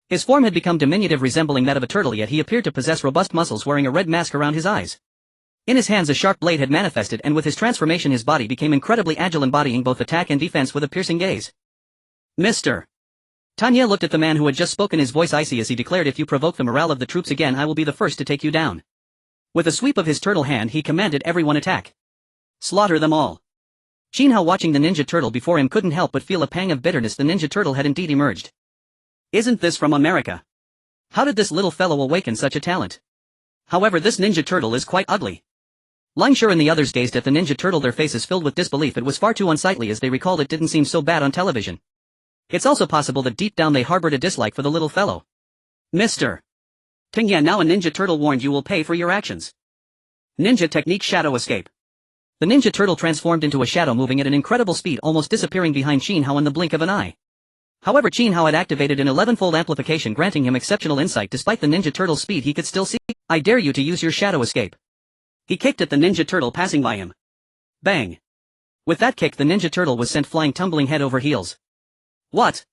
His form had become diminutive, resembling that of a turtle, yet he appeared to possess robust muscles, wearing a red mask around his eyes. In his hands a sharp blade had manifested, and with his transformation his body became incredibly agile, embodying both attack and defense with a piercing gaze. Mr. Tunye looked at the man who had just spoken, his voice icy as he declared, if you provoke the morale of the troops again, I will be the first to take you down. With a sweep of his turtle hand he commanded everyone, attack. Slaughter them all. Qin Hao, watching the ninja turtle before him, couldn't help but feel a pang of bitterness. The ninja turtle had indeed emerged. Isn't this from America? How did this little fellow awaken such a talent? However, this ninja turtle is quite ugly. Lang Shi and the others gazed at the ninja turtle, their faces filled with disbelief. It was far too unsightly. As they recalled, it didn't seem so bad on television. It's also possible that deep down they harbored a dislike for the little fellow. Mr. Tunye, now a ninja turtle warned, you will pay for your actions. Ninja technique, shadow escape. The ninja turtle transformed into a shadow, moving at an incredible speed, almost disappearing behind Qin Hao in the blink of an eye. However, Qin Hao had activated an 11-fold amplification, granting him exceptional insight. Despite the ninja turtle's speed, he could still see. I dare you to use your shadow escape. He kicked at the ninja turtle, passing by him. Bang! With that kick, the ninja turtle was sent flying, tumbling head over heels. What?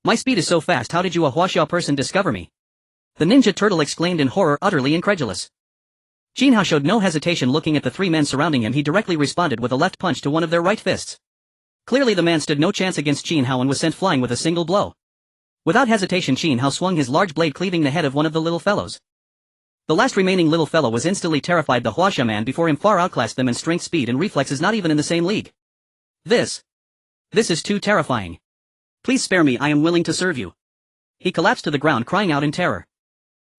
My speed is so fast, how did you, a Huaxiao person, discover me? The ninja turtle exclaimed in horror, utterly incredulous. Qin Hao showed no hesitation, looking at the 3 men surrounding him. He directly responded with a left punch to one of their right fists. Clearly the man stood no chance against Qin Hao and was sent flying with a single blow. Without hesitation, Qin Hao swung his large blade, cleaving the head of one of the little fellows. The last remaining little fellow was instantly terrified. The Huaxia man before him far outclassed them in strength, speed and reflexes, not even in the same league. This is too terrifying. Please spare me, I am willing to serve you. He collapsed to the ground, crying out in terror.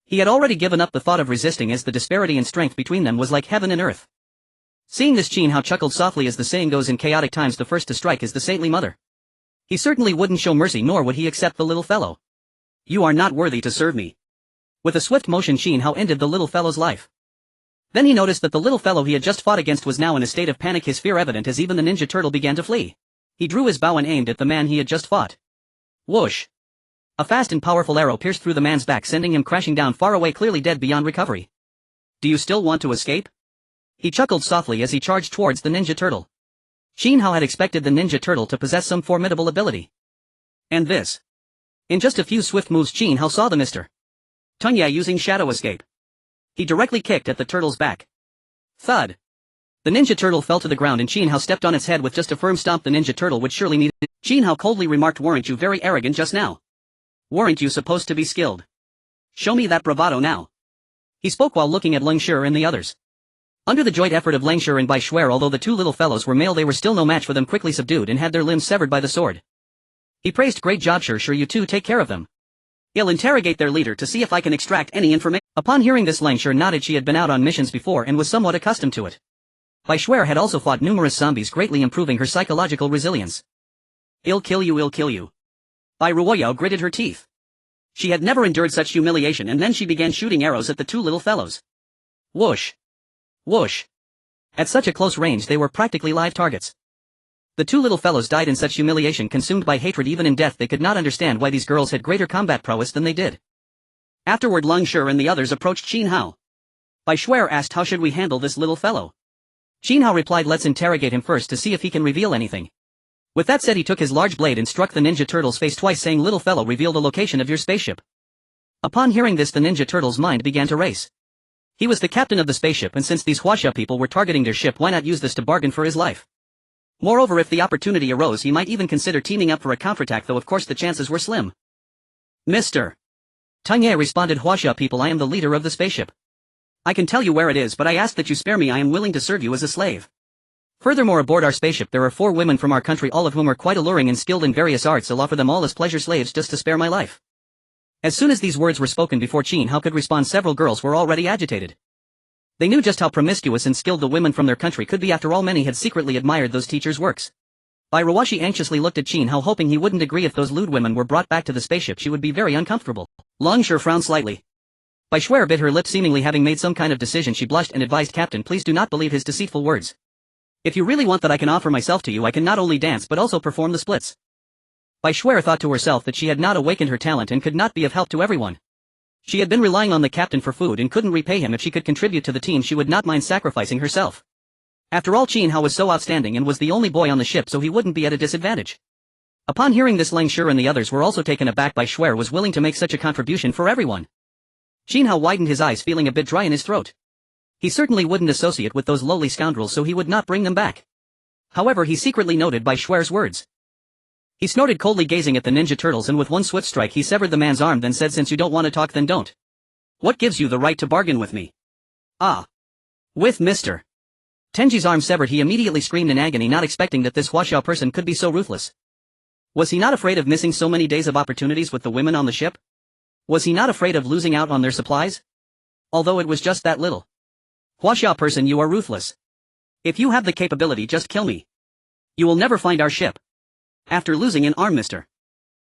He had already given up the thought of resisting, as the disparity in strength between them was like heaven and earth. Seeing this, Qin Hao chuckled softly. As the saying goes, in chaotic times the first to strike is the saintly mother. He certainly wouldn't show mercy, nor would he accept the little fellow. You are not worthy to serve me. With a swift motion, Qin Hao ended the little fellow's life. Then he noticed that the little fellow he had just fought against was now in a state of panic, his fear evident as even the ninja turtle began to flee. He drew his bow and aimed at the man he had just fought. Whoosh! A fast and powerful arrow pierced through the man's back, sending him crashing down far away, clearly dead beyond recovery. Do you still want to escape? He chuckled softly as he charged towards the ninja turtle. Qin Hao had expected the ninja turtle to possess some formidable ability. And this. In just a few swift moves, Qin Hao saw the Mr. Tunye using shadow escape. He directly kicked at the turtle's back. Thud. The ninja turtle fell to the ground and Qin Hao stepped on its head with just a firm stomp. The ninja turtle would surely need it. Qin Hao coldly remarked, weren't you very arrogant just now? Weren't you supposed to be skilled? Show me that bravado now. He spoke while looking at Lang Shi and the others. Under the joint effort of Lang Shi and Bai Shuer, although the 2 little fellows were male, they were still no match for them, quickly subdued and had their limbs severed by the sword. He praised, great job, Shi, you 2 take care of them. I'll interrogate their leader to see if I can extract any information. Upon hearing this, Lang Shi nodded. She had been out on missions before and was somewhat accustomed to it. Bai Shuer had also fought numerous zombies, greatly improving her psychological resilience. I'll kill you. Bai Ruoyao gritted her teeth. She had never endured such humiliation, and then she began shooting arrows at the 2 little fellows. Whoosh! Whoosh! At such a close range they were practically live targets. The two little fellows died in such humiliation, consumed by hatred. Even in death they could not understand why these girls had greater combat prowess than they did. Afterward Leng Shi and the others approached Qin Hao. Bai Shuai asked, how should we handle this little fellow? Qin Hao replied, let's interrogate him first to see if he can reveal anything. With that said, he took his large blade and struck the ninja turtle's face twice, saying, little fellow, reveal the location of your spaceship. Upon hearing this, the ninja turtle's mind began to race. He was the captain of the spaceship, and since these Huaxia people were targeting their ship, why not use this to bargain for his life? Moreover, if the opportunity arose, he might even consider teaming up for a counterattack, though of course the chances were slim. Mr. Tanya responded, Huaxia people, I am the leader of the spaceship. I can tell you where it is, but I ask that you spare me. I am willing to serve you as a slave. Furthermore, aboard our spaceship there are 4 women from our country, all of whom are quite alluring and skilled in various arts. I'll offer them all as pleasure slaves just to spare my life. As soon as these words were spoken, before Qin Hao could respond, several girls were already agitated. They knew just how promiscuous and skilled the women from their country could be. After all, many had secretly admired those teachers' works. Bai Rawashi anxiously looked at Qin Hao, hoping he wouldn't agree. If those lewd women were brought back to the spaceship, she would be very uncomfortable. Leng Shi frowned slightly. Bai Shuai bit her lip, seemingly having made some kind of decision. She blushed and advised, Captain, please do not believe his deceitful words. If you really want that, I can offer myself to you. I can not only dance but also perform the splits. Bai Shuai thought to herself that she had not awakened her talent and could not be of help to everyone. She had been relying on the captain for food and couldn't repay him. If she could contribute to the team, she would not mind sacrificing herself. After all, Qin Hao was so outstanding and was the only boy on the ship, so he wouldn't be at a disadvantage. Upon hearing this, Leng Shi and the others were also taken aback. Bai Shuai was willing to make such a contribution for everyone. Qin Hao widened his eyes, feeling a bit dry in his throat. He certainly wouldn't associate with those lowly scoundrels, so he would not bring them back. However, he secretly noted Bai Shuai's words. He snorted, coldly gazing at the ninja turtles, and with one swift strike he severed the man's arm, then said, since you don't want to talk, then don't. What gives you the right to bargain with me? Ah. With Mr. Tenji's arm severed, he immediately screamed in agony, not expecting that this Huaxiao person could be so ruthless. Was he not afraid of missing so many days of opportunities with the women on the ship? Was he not afraid of losing out on their supplies? Although it was just that little. Huaxiao person, you are ruthless. If you have the capability, just kill me. You will never find our ship. After losing an arm, Mr.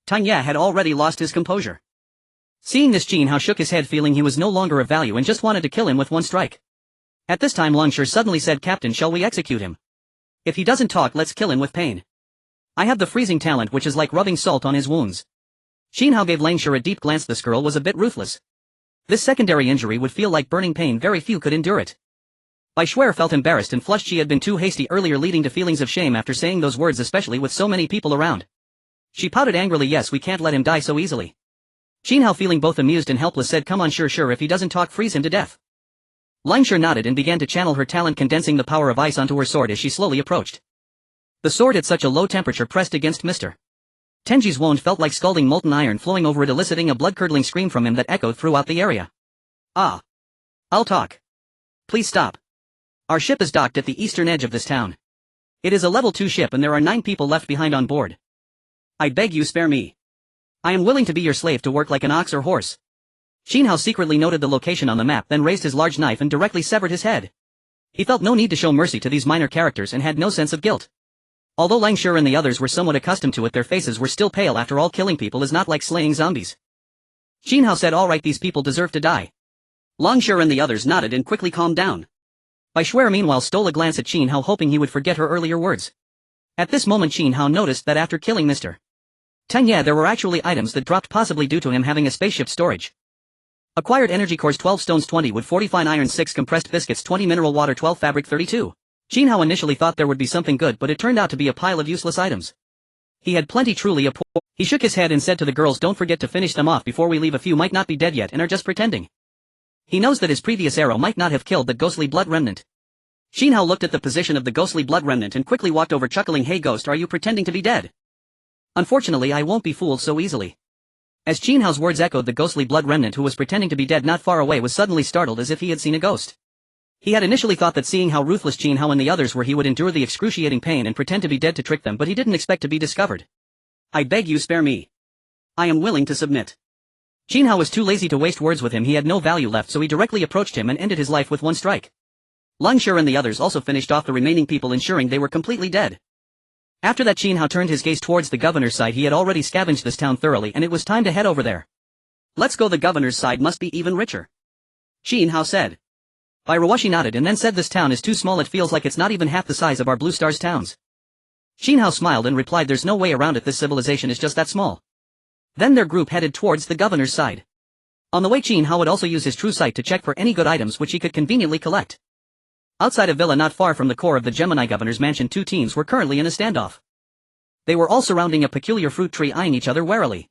Tanya had already lost his composure. Seeing this, Qin Hao shook his head, feeling he was no longer of value and just wanted to kill him with one strike. At this time Leng Shi suddenly said, Captain, shall we execute him? If he doesn't talk, let's kill him with pain. I have the freezing talent which is like rubbing salt on his wounds. Qin Hao gave Leng Shi a deep glance. This girl was a bit ruthless. This secondary injury would feel like burning pain, very few could endure it. Bai Shuai felt embarrassed and flushed. She had been too hasty earlier, leading to feelings of shame after saying those words, especially with so many people around. She pouted angrily, yes, we can't let him die so easily. Qin Hao, feeling both amused and helpless, said, come on, sure, if he doesn't talk, freeze him to death. Leng Shi nodded and began to channel her talent, condensing the power of ice onto her sword as she slowly approached. The sword at such a low temperature pressed against Mr. Tenji's wound felt like scalding molten iron flowing over it, eliciting a blood-curdling scream from him that echoed throughout the area. Ah. I'll talk. Please stop. Our ship is docked at the eastern edge of this town. It is a level 2 ship and there are 9 people left behind on board. I beg you, spare me. I am willing to be your slave to work like an ox or horse. Qin Hao secretly noted the location on the map, then raised his large knife and directly severed his head. He felt no need to show mercy to these minor characters and had no sense of guilt. Although Leng Shi and the others were somewhat accustomed to it, their faces were still pale. After all, killing people is not like slaying zombies. Qin Hao said, all right, these people deserve to die. Leng Shi and the others nodded and quickly calmed down. Bai Shuai meanwhile stole a glance at Qin Hao, hoping he would forget her earlier words. At this moment Qin Hao noticed that after killing Mr. Tanya, there were actually items that dropped, possibly due to him having a spaceship storage. Acquired energy cores 12 stones 20 wood 40 fine iron 6 compressed biscuits 20 mineral water 12 fabric 32. Qin Hao initially thought there would be something good, but it turned out to be a pile of useless items. He had plenty, truly a poor. He shook his head and said to the girls, don't forget to finish them off before we leave. A few might not be dead yet and are just pretending. He knows that his previous arrow might not have killed that ghostly blood remnant. Qin Hao looked at the position of the ghostly blood remnant and quickly walked over, chuckling, hey ghost, are you pretending to be dead? Unfortunately, I won't be fooled so easily. As Qin Hao's words echoed, the ghostly blood remnant, who was pretending to be dead not far away, was suddenly startled as if he had seen a ghost. He had initially thought that seeing how ruthless Qin Hao and the others were, he would endure the excruciating pain and pretend to be dead to trick them, but he didn't expect to be discovered. I beg you, spare me. I am willing to submit. Qin Hao was too lazy to waste words with him. He had no value left, so he directly approached him and ended his life with one strike. Leng Shi and the others also finished off the remaining people, ensuring they were completely dead. After that, Qin Hao turned his gaze towards the governor's side. He had already scavenged this town thoroughly and it was time to head over there. Let's go, the governor's side must be even richer. Qin Hao said. Bai Rawashi nodded and then said, this town is too small, it feels like it's not even half the size of our Blue Stars towns. Qin Hao smiled and replied, there's no way around it, this civilization is just that small. Then their group headed towards the governor's side. On the way Qin Hao would also use his true sight to check for any good items which he could conveniently collect. Outside a villa not far from the core of the Gemini governor's mansion, two teams were currently in a standoff. They were all surrounding a peculiar fruit tree, eyeing each other warily.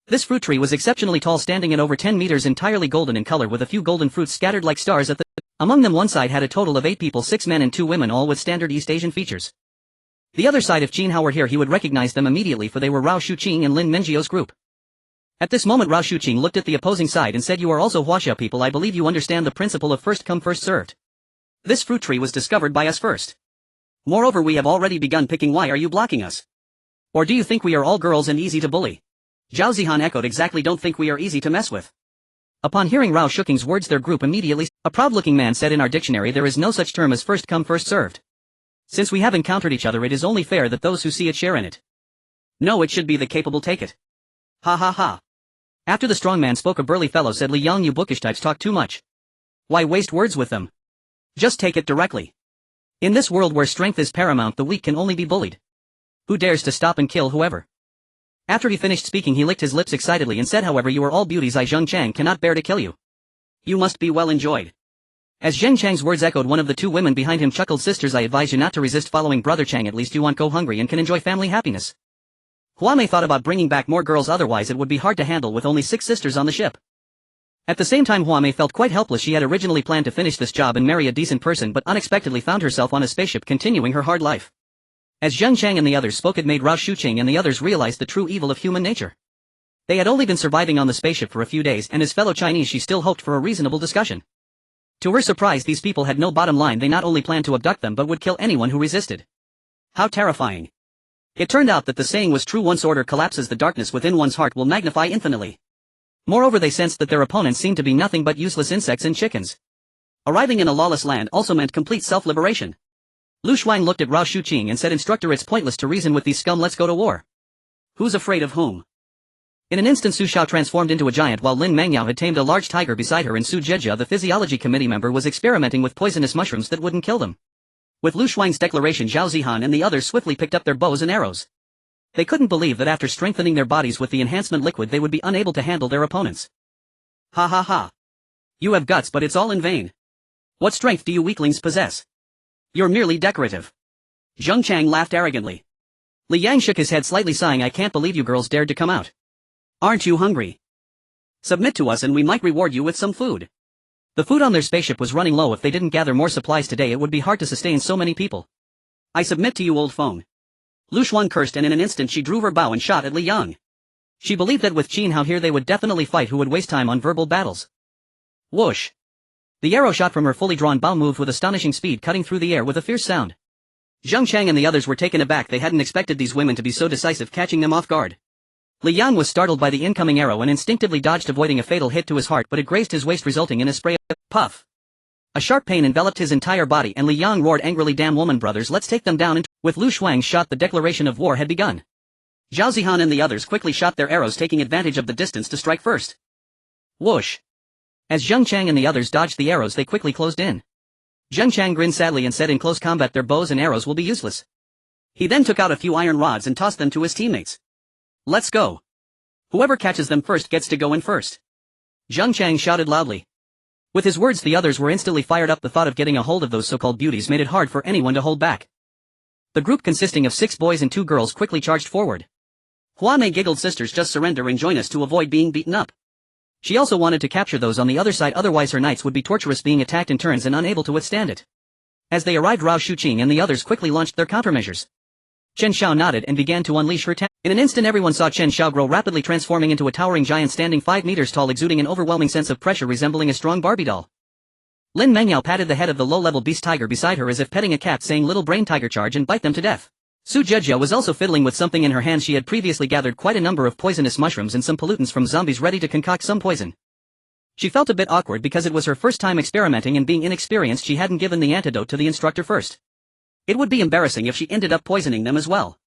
This fruit tree was exceptionally tall, standing at over 10 meters, entirely golden in color with a few golden fruits scattered like stars at the among them. One side had a total of 8 people, 6 men and 2 women, all with standard East Asian features. The other side, if Qin Hao were here he would recognize them immediately, for they were Rao Shuqing and Lin Mengjiu's group. At this moment Rao Shuqing looked at the opposing side and said, you are also Huaxia people, I believe you understand the principle of first come first served. This fruit tree was discovered by us first. Moreover, we have already begun picking. Why are you blocking us? Or do you think we are all girls and easy to bully? Zhao Zihan echoed, exactly, don't think we are easy to mess with. Upon hearing Rao Shuqing's words their group immediately, a proud-looking man said, in our dictionary there is no such term as first come first served. Since we have encountered each other, it is only fair that those who see it share in it. No, it should be the capable take it. Ha ha ha. After the strong man spoke, a burly fellow said, Li Yang, you bookish types talk too much. Why waste words with them? Just take it directly. In this world where strength is paramount, the weak can only be bullied. Who dares to stop and kill whoever? After he finished speaking he licked his lips excitedly and said, however, you are all beauties, I Zheng Chang cannot bear to kill you. You must be well enjoyed. As Zheng Chang's words echoed, one of the 2 women behind him chuckled, sisters, I advise you not to resist following brother Chang, at least you won't go hungry and can enjoy family happiness. Huamei thought about bringing back more girls, otherwise it would be hard to handle with only 6 sisters on the ship. At the same time Huamei felt quite helpless. She had originally planned to finish this job and marry a decent person, but unexpectedly found herself on a spaceship continuing her hard life. As Zheng Chang and the others spoke, it made Rao Shuqing and the others realize the true evil of human nature. They had only been surviving on the spaceship for a few days, and as fellow Chinese she still hoped for a reasonable discussion. To her surprise, these people had no bottom line. They not only planned to abduct them but would kill anyone who resisted. How terrifying. It turned out that the saying was true, once order collapses the darkness within one's heart will magnify infinitely. Moreover, they sensed that their opponents seemed to be nothing but useless insects and chickens. Arriving in a lawless land also meant complete self-liberation. Lu Shuang looked at Rao Shuqing and said, instructor, it's pointless to reason with these scum, let's go to war. Who's afraid of whom? In an instant Su Xiao transformed into a giant, while Lin Mengyao had tamed a large tiger beside her, and Su Jejia, the physiology committee member, was experimenting with poisonous mushrooms that wouldn't kill them. With Lu Shuang's declaration, Zhao Zihan and the others swiftly picked up their bows and arrows. They couldn't believe that after strengthening their bodies with the enhancement liquid they would be unable to handle their opponents. Ha ha ha. You have guts, but it's all in vain. What strength do you weaklings possess? You're merely decorative. Zheng Chang laughed arrogantly. Li Yang shook his head slightly, sighing, I can't believe you girls dared to come out. Aren't you hungry? Submit to us and we might reward you with some food. The food on their spaceship was running low. If they didn't gather more supplies today it would be hard to sustain so many people. I submit to you, old phone. Lu Shuang cursed, and in an instant she drew her bow and shot at Li Yang. She believed that with Qin Hao here they would definitely fight. Who would waste time on verbal battles? Whoosh. The arrow shot from her fully drawn bow moved with astonishing speed, cutting through the air with a fierce sound. Zheng Chang and the others were taken aback. They hadn't expected these women to be so decisive, catching them off guard. Li Yang was startled by the incoming arrow and instinctively dodged, avoiding a fatal hit to his heart, but it grazed his waist, resulting in a spray of puff. A sharp pain enveloped his entire body, and Li Yang roared angrily, damn woman brothers, let's take them down. With Lu Shuang's shot the declaration of war had begun. Zhao Zihan and the others quickly shot their arrows, taking advantage of the distance to strike first. Whoosh. As Zheng Chang and the others dodged the arrows they quickly closed in. Zheng Chang grinned sadly and said, in close combat their bows and arrows will be useless. He then took out a few iron rods and tossed them to his teammates. Let's go. Whoever catches them first gets to go in first. Zheng Chang shouted loudly. With his words the others were instantly fired up. The thought of getting a hold of those so-called beauties made it hard for anyone to hold back. The group, consisting of 6 boys and 2 girls, quickly charged forward. Huamei giggled, sisters, just surrender and join us to avoid being beaten up. She also wanted to capture those on the other side, otherwise her knights would be torturous, being attacked in turns and unable to withstand it. As they arrived, Rao Shuqing and the others quickly launched their countermeasures. Chen Xiao nodded and began to unleash her In an instant everyone saw Chen Xiao grow rapidly, transforming into a towering giant standing 5 meters tall, exuding an overwhelming sense of pressure resembling a strong Barbie doll. Lin Mengyao patted the head of the low-level beast tiger beside her as if petting a cat, saying, little brain tiger, charge and bite them to death. Su Jejia was also fiddling with something in her hand. She had previously gathered quite a number of poisonous mushrooms and some pollutants from zombies, ready to concoct some poison. She felt a bit awkward because it was her first time experimenting, and being inexperienced she hadn't given the antidote to the instructor first. It would be embarrassing if she ended up poisoning them as well.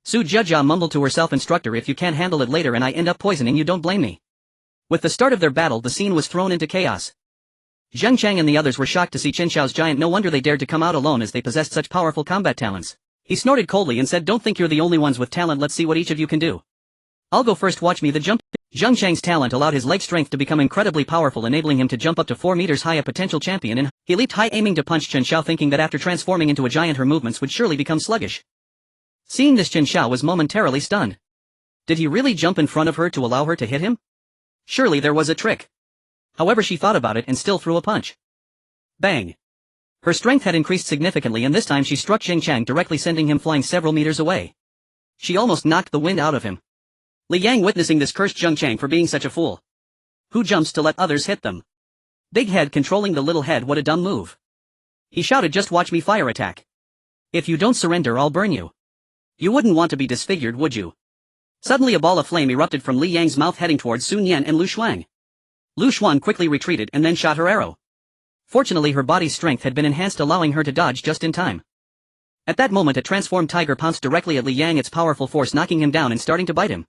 Su Jejia mumbled to herself, instructor, if you can't handle it later and I end up poisoning you, don't blame me. With the start of their battle the scene was thrown into chaos. Zheng Chang and the others were shocked to see Chen Xiao's giant. No wonder they dared to come out alone, as they possessed such powerful combat talents. He snorted coldly and said, don't think you're the only ones with talent, let's see what each of you can do. I'll go first, watch me the jump. Zheng Chang's talent allowed his leg strength to become incredibly powerful, enabling him to jump up to 4 meters high, a potential champion, and he leaped high aiming to punch Qin Hao, thinking that after transforming into a giant her movements would surely become sluggish. Seeing this, Qin Hao was momentarily stunned. Did he really jump in front of her to allow her to hit him? Surely there was a trick. However, she thought about it and still threw a punch. Bang! Her strength had increased significantly, and this time she struck Zheng Chang directly, sending him flying several meters away. She almost knocked the wind out of him. Li Yang, witnessing this, cursed Zheng Chang for being such a fool. Who jumps to let others hit them? Big head controlling the little head, what a dumb move. He shouted, just watch me fire attack. If you don't surrender, I'll burn you. You wouldn't want to be disfigured, would you? Suddenly a ball of flame erupted from Li Yang's mouth, heading towards Sun Yan and Lu Shuang. Lu Xuan quickly retreated and then shot her arrow. Fortunately, her body's strength had been enhanced, allowing her to dodge just in time. At that moment, a transformed tiger pounced directly at Li Yang, its powerful force knocking him down and starting to bite him.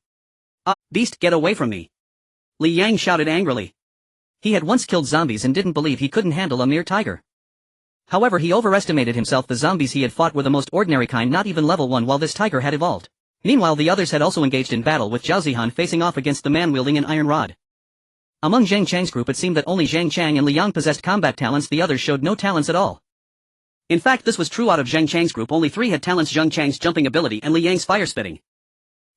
Beast, get away from me! Li Yang shouted angrily. He had once killed zombies and didn't believe he couldn't handle a mere tiger. However, he overestimated himself. The zombies he had fought were the most ordinary kind, not even level 1, while this tiger had evolved. Meanwhile, the others had also engaged in battle, with Zhao Zihan facing off against the man wielding an iron rod. Among Zheng Chang's group, it seemed that only Zheng Chang and Li Yang possessed combat talents, the others showed no talents at all. In fact, this was true. Out of Zheng Chang's group, only 3 had talents: Zheng Chang's jumping ability and Li Yang's fire spitting.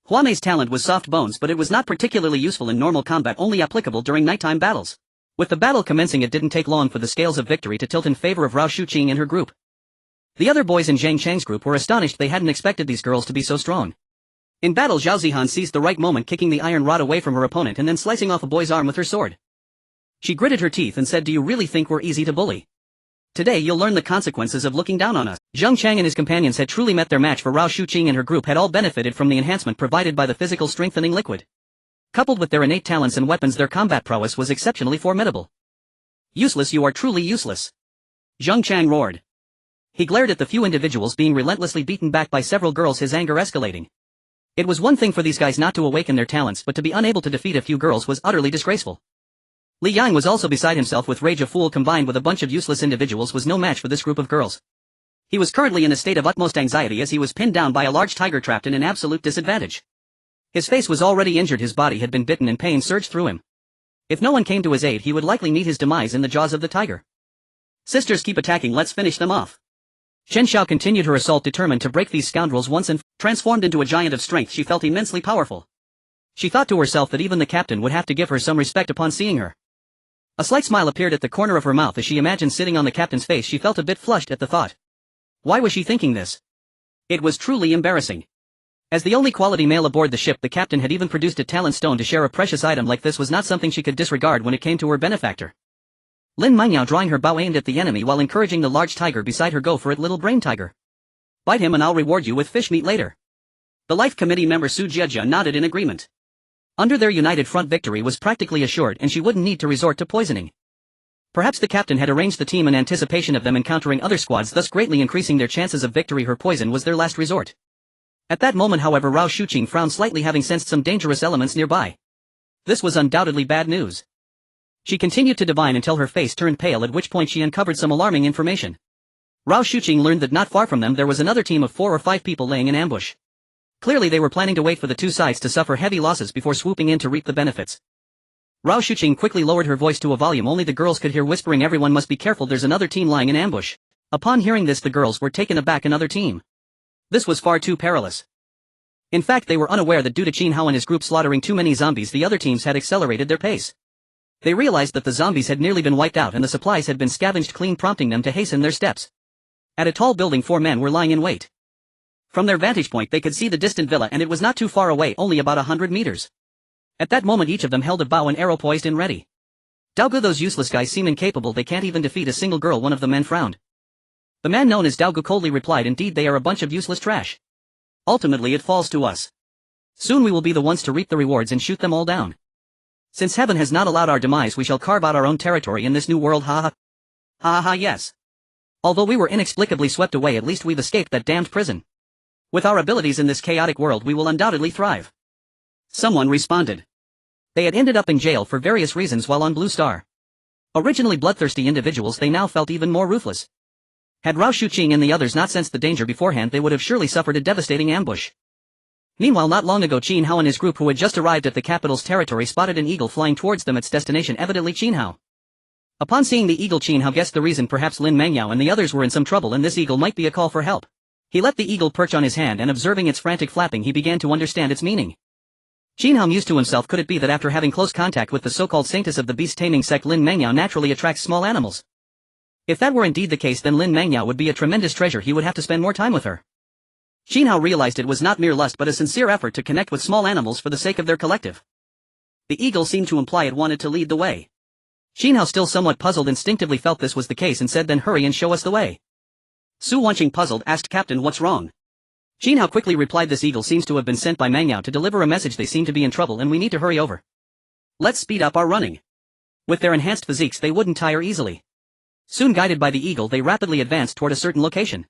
Hua Mei's talent was soft bones, but it was not particularly useful in normal combat, only applicable during nighttime battles. With the battle commencing, it didn't take long for the scales of victory to tilt in favor of Rao Shuqing and her group. The other boys in Zheng Chang's group were astonished. They hadn't expected these girls to be so strong. In battle, Zhao Zihan seized the right moment, kicking the iron rod away from her opponent and then slicing off a boy's arm with her sword. She gritted her teeth and said, do you really think we're easy to bully? Today you'll learn the consequences of looking down on us. Zheng Chang and his companions had truly met their match, for Rao Shuqing and her group had all benefited from the enhancement provided by the physical strengthening liquid. Coupled with their innate talents and weapons, their combat prowess was exceptionally formidable. Useless, you are truly useless! Zheng Chang roared. He glared at the few individuals being relentlessly beaten back by several girls, his anger escalating. It was one thing for these guys not to awaken their talents, but to be unable to defeat a few girls was utterly disgraceful. Li Yang was also beside himself with rage. A fool combined with a bunch of useless individuals was no match for this group of girls. He was currently in a state of utmost anxiety as he was pinned down by a large tiger, trapped in an absolute disadvantage. His face was already injured, his body had been bitten and pain surged through him. If no one came to his aid, he would likely meet his demise in the jaws of the tiger. Sisters, keep attacking, let's finish them off. Chen Xiao continued her assault, determined to break these scoundrels once and transformed into a giant of strength. She felt immensely powerful. She thought to herself that even the captain would have to give her some respect upon seeing her. A slight smile appeared at the corner of her mouth as she imagined sitting on the captain's face. She felt a bit flushed at the thought. Why was she thinking this? It was truly embarrassing. As the only quality male aboard the ship, the captain had even produced a talent stone to share. A precious item like this was not something she could disregard when it came to her benefactor. Lin Mingyao, drawing her bow, aimed at the enemy while encouraging the large tiger beside her. Go for it, little brain tiger. Bite him and I'll reward you with fish meat later. The Life Committee member Su Jiejia nodded in agreement. Under their united front, victory was practically assured and she wouldn't need to resort to poisoning. Perhaps the captain had arranged the team in anticipation of them encountering other squads, thus greatly increasing their chances of victory. Her poison was their last resort. At that moment, however, Rao Shuqing frowned slightly, having sensed some dangerous elements nearby. This was undoubtedly bad news. She continued to divine until her face turned pale, at which point she uncovered some alarming information. Rao Shuqing learned that not far from them there was another team of 4 or 5 people laying in ambush. Clearly they were planning to wait for the two sides to suffer heavy losses before swooping in to reap the benefits. Rao Shuqing quickly lowered her voice to a volume only the girls could hear, whispering, everyone must be careful, there's another team lying in ambush. Upon hearing this, the girls were taken aback. Another team. This was far too perilous. In fact, they were unaware that due to Qin Hao and his group slaughtering too many zombies, the other teams had accelerated their pace. They realized that the zombies had nearly been wiped out and the supplies had been scavenged clean, prompting them to hasten their steps. At a tall building, 4 men were lying in wait. From their vantage point they could see the distant villa, and it was not too far away, only about 100 meters. At that moment each of them held a bow and arrow poised and ready. Daogu, those useless guys seem incapable, they can't even defeat a single girl, one of the men frowned. The man known as Daogu coldly replied, indeed they are a bunch of useless trash. Ultimately it falls to us. Soon we will be the ones to reap the rewards and shoot them all down. Since heaven has not allowed our demise, we shall carve out our own territory in this new world, ha ha. Ha ha, yes. Although we were inexplicably swept away, at least we've escaped that damned prison. With our abilities in this chaotic world we will undoubtedly thrive. Someone responded. They had ended up in jail for various reasons while on Blue Star. Originally bloodthirsty individuals, they now felt even more ruthless. Had Rao Shuqing and the others not sensed the danger beforehand, they would have surely suffered a devastating ambush. Meanwhile, not long ago, Qin Hao and his group who had just arrived at the capital's territory spotted an eagle flying towards them, its destination evidently Qin Hao. Upon seeing the eagle, Qin Hao guessed the reason. Perhaps Lin Mangyao and the others were in some trouble and this eagle might be a call for help. He let the eagle perch on his hand and observing its frantic flapping he began to understand its meaning. Qin Hao mused to himself, could it be that after having close contact with the so-called saintess of the beast-taming sect, Lin Mangyao naturally attracts small animals? If that were indeed the case, then Lin Mangyao would be a tremendous treasure. He would have to spend more time with her. Qin Hao realized it was not mere lust but a sincere effort to connect with small animals for the sake of their collective. The eagle seemed to imply it wanted to lead the way. Qin Hao, still somewhat puzzled, instinctively felt this was the case and said, then hurry and show us the way. Su Wanqing, puzzled, asked, Captain, what's wrong? Qin Hao quickly replied, this eagle seems to have been sent by Mangyao to deliver a message. They seem to be in trouble and we need to hurry over. Let's speed up our running. With their enhanced physiques they wouldn't tire easily. Soon, guided by the eagle, they rapidly advanced toward a certain location.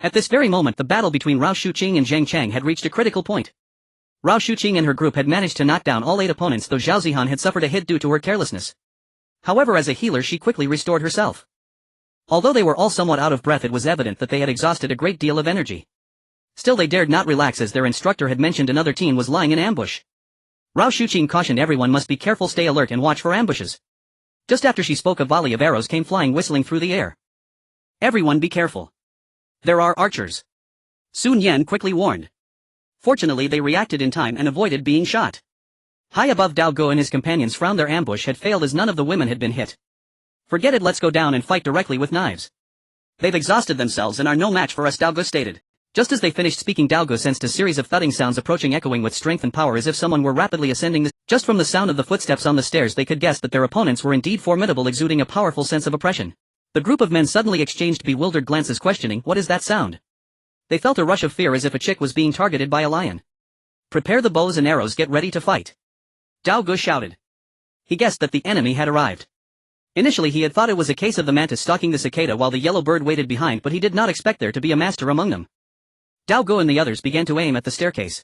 At this very moment the battle between Rao Shuqing and Zhang Chang had reached a critical point. Rao Shuqing and her group had managed to knock down all 8 opponents, though Zhao Zihan had suffered a hit due to her carelessness. However, as a healer she quickly restored herself. Although they were all somewhat out of breath, it was evident that they had exhausted a great deal of energy. Still they dared not relax, as their instructor had mentioned another team was lying in ambush. Rao Shuqing cautioned everyone must be careful, stay alert and watch for ambushes. Just after she spoke, a volley of arrows came flying, whistling through the air. Everyone be careful. There are archers. Sun Yan quickly warned. Fortunately they reacted in time and avoided being shot. High above, Dao Go and his companions frowned. Their ambush had failed as none of the women had been hit. Forget it, let's go down and fight directly with knives. They've exhausted themselves and are no match for us, Dao Go stated. Just as they finished speaking, Dao Go sensed a series of thudding sounds approaching, echoing with strength and power as if someone were rapidly ascending the. Just from the sound of the footsteps on the stairs they could guess that their opponents were indeed formidable, exuding a powerful sense of oppression. The group of men suddenly exchanged bewildered glances, questioning, what is that sound? They felt a rush of fear as if a chick was being targeted by a lion. Prepare the bows and arrows, get ready to fight. Dao Go shouted. He guessed that the enemy had arrived. Initially he had thought it was a case of the mantis stalking the cicada while the yellow bird waited behind, but he did not expect there to be a master among them. Dao Go and the others began to aim at the staircase.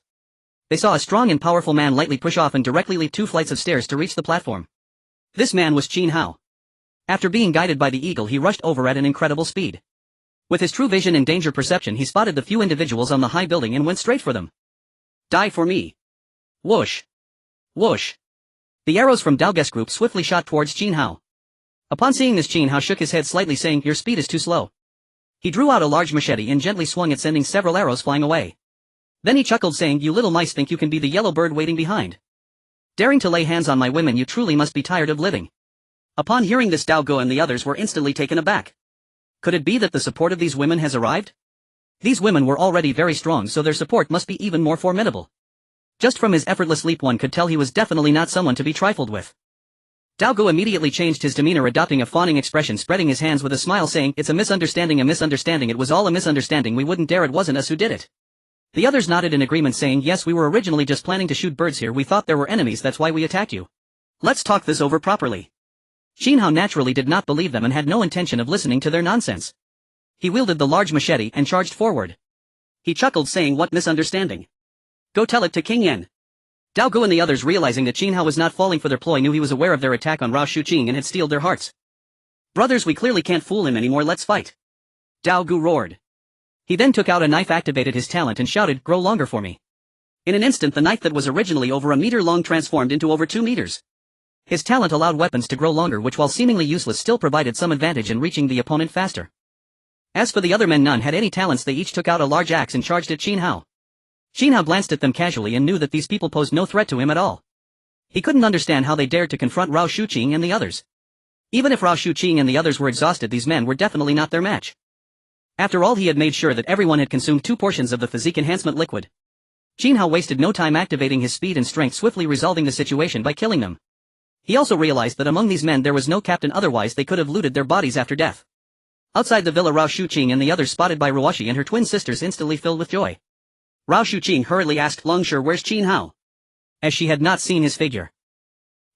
They saw a strong and powerful man lightly push off and directly leap 2 flights of stairs to reach the platform. This man was Qin Hao. After being guided by the eagle he rushed over at an incredible speed. With his true vision and danger perception he spotted the few individuals on the high building and went straight for them. Die for me. Whoosh. Whoosh. The arrows from Dao Ge's group swiftly shot towards Qin Hao. Upon seeing this, Qin Hao shook his head slightly, saying, your speed is too slow. He drew out a large machete and gently swung it, sending several arrows flying away. Then he chuckled, saying, you little mice think you can be the yellow bird waiting behind. Daring to lay hands on my women, you truly must be tired of living. Upon hearing this, Dao Go and the others were instantly taken aback. Could it be that the support of these women has arrived? These women were already very strong, so their support must be even more formidable. Just from his effortless leap one could tell he was definitely not someone to be trifled with. Dao Go immediately changed his demeanor, adopting a fawning expression, spreading his hands with a smile, saying, it's a misunderstanding, it was all a misunderstanding, we wouldn't dare, it wasn't us who did it. The others nodded in agreement, saying, yes, we were originally just planning to shoot birds here, we thought there were enemies, that's why we attacked you. Let's talk this over properly. Qin Hao naturally did not believe them and had no intention of listening to their nonsense. He wielded the large machete and charged forward. He chuckled, saying, what misunderstanding? Go tell it to King Yen. Dao Go and the others, realizing that Qin Hao was not falling for their ploy, knew he was aware of their attack on Rao Shuqing and had steeled their hearts. Brothers, we clearly can't fool him anymore, let's fight. Dao Go roared. He then took out a knife, activated his talent and shouted, grow longer for me. In an instant the knife that was originally over a meter long transformed into over 2 meters. His talent allowed weapons to grow longer, which while seemingly useless still provided some advantage in reaching the opponent faster. As for the other men, none had any talents, they each took out a large axe and charged at Qin Hao. Qin Hao glanced at them casually and knew that these people posed no threat to him at all. He couldn't understand how they dared to confront Rao Shuqing and the others. Even if Rao Shuqing and the others were exhausted, these men were definitely not their match. After all, he had made sure that everyone had consumed 2 portions of the physique enhancement liquid. Qin Hao wasted no time activating his speed and strength, swiftly resolving the situation by killing them. He also realized that among these men there was no captain, otherwise they could have looted their bodies after death. Outside the villa, Rao Shuqing and the others, spotted by Ruoshi and her twin sisters, instantly filled with joy. Rao Shuqing hurriedly asked Longshi, where's Qin Hao? As she had not seen his figure.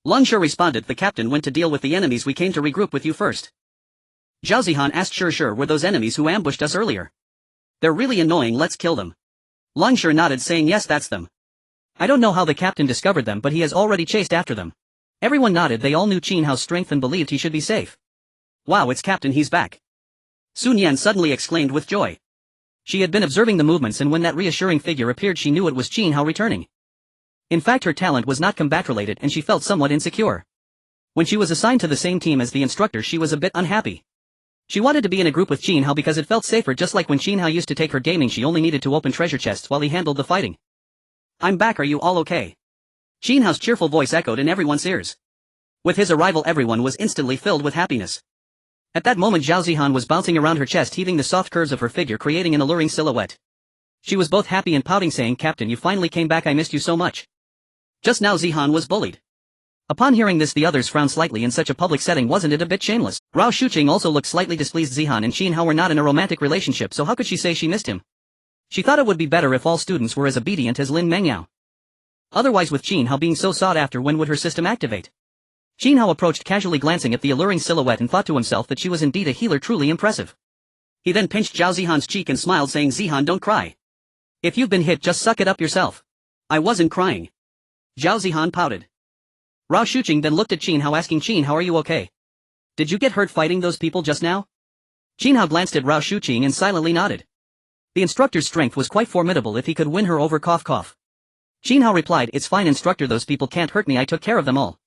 Longshi responded, the captain went to deal with the enemies, we came to regroup with you first. Zhao Zihan asked, sure, were those enemies who ambushed us earlier? They're really annoying, let's kill them. Longshi nodded, saying, yes, that's them. I don't know how the captain discovered them, but he has already chased after them. Everyone nodded, they all knew Qin Hao's strength and believed he should be safe. Wow, it's Captain, he's back. Sun Yan suddenly exclaimed with joy. She had been observing the movements, and when that reassuring figure appeared she knew it was Qin Hao returning. In fact, her talent was not combat-related and she felt somewhat insecure. When she was assigned to the same team as the instructor she was a bit unhappy. She wanted to be in a group with Qin Hao because it felt safer, just like when Qin Hao used to take her gaming she only needed to open treasure chests while he handled the fighting. "I'm back, are you all okay?" Qin Hao's cheerful voice echoed in everyone's ears. With his arrival everyone was instantly filled with happiness. At that moment Zhao Zihan was bouncing around her chest, heaving the soft curves of her figure creating an alluring silhouette. She was both happy and pouting, saying, "Captain, you finally came back, I missed you so much." Just now Zihan was bullied. Upon hearing this the others frowned slightly. In such a public setting, wasn't it a bit shameless? Rao Shuqing also looked slightly displeased. Zihan and Qin Hao were not in a romantic relationship, so how could she say she missed him? She thought it would be better if all students were as obedient as Lin Mengyao. Otherwise, with Qin Hao being so sought after, when would her system activate? Qin Hao approached, casually glancing at the alluring silhouette, and thought to himself that she was indeed a healer, truly impressive. He then pinched Zhao Zihan's cheek and smiled, saying, "Zihan, don't cry. If you've been hit, just suck it up yourself." "I wasn't crying." Zhao Zihan pouted. Rao Shuqing then looked at Qin Hao, asking, "Qin Hao, are you okay? Did you get hurt fighting those people just now?" Qin Hao glanced at Rao Shuqing and silently nodded. The instructor's strength was quite formidable if he could win her over. Cough cough. Qin Hao replied, "It's fine, instructor, those people can't hurt me, I took care of them all."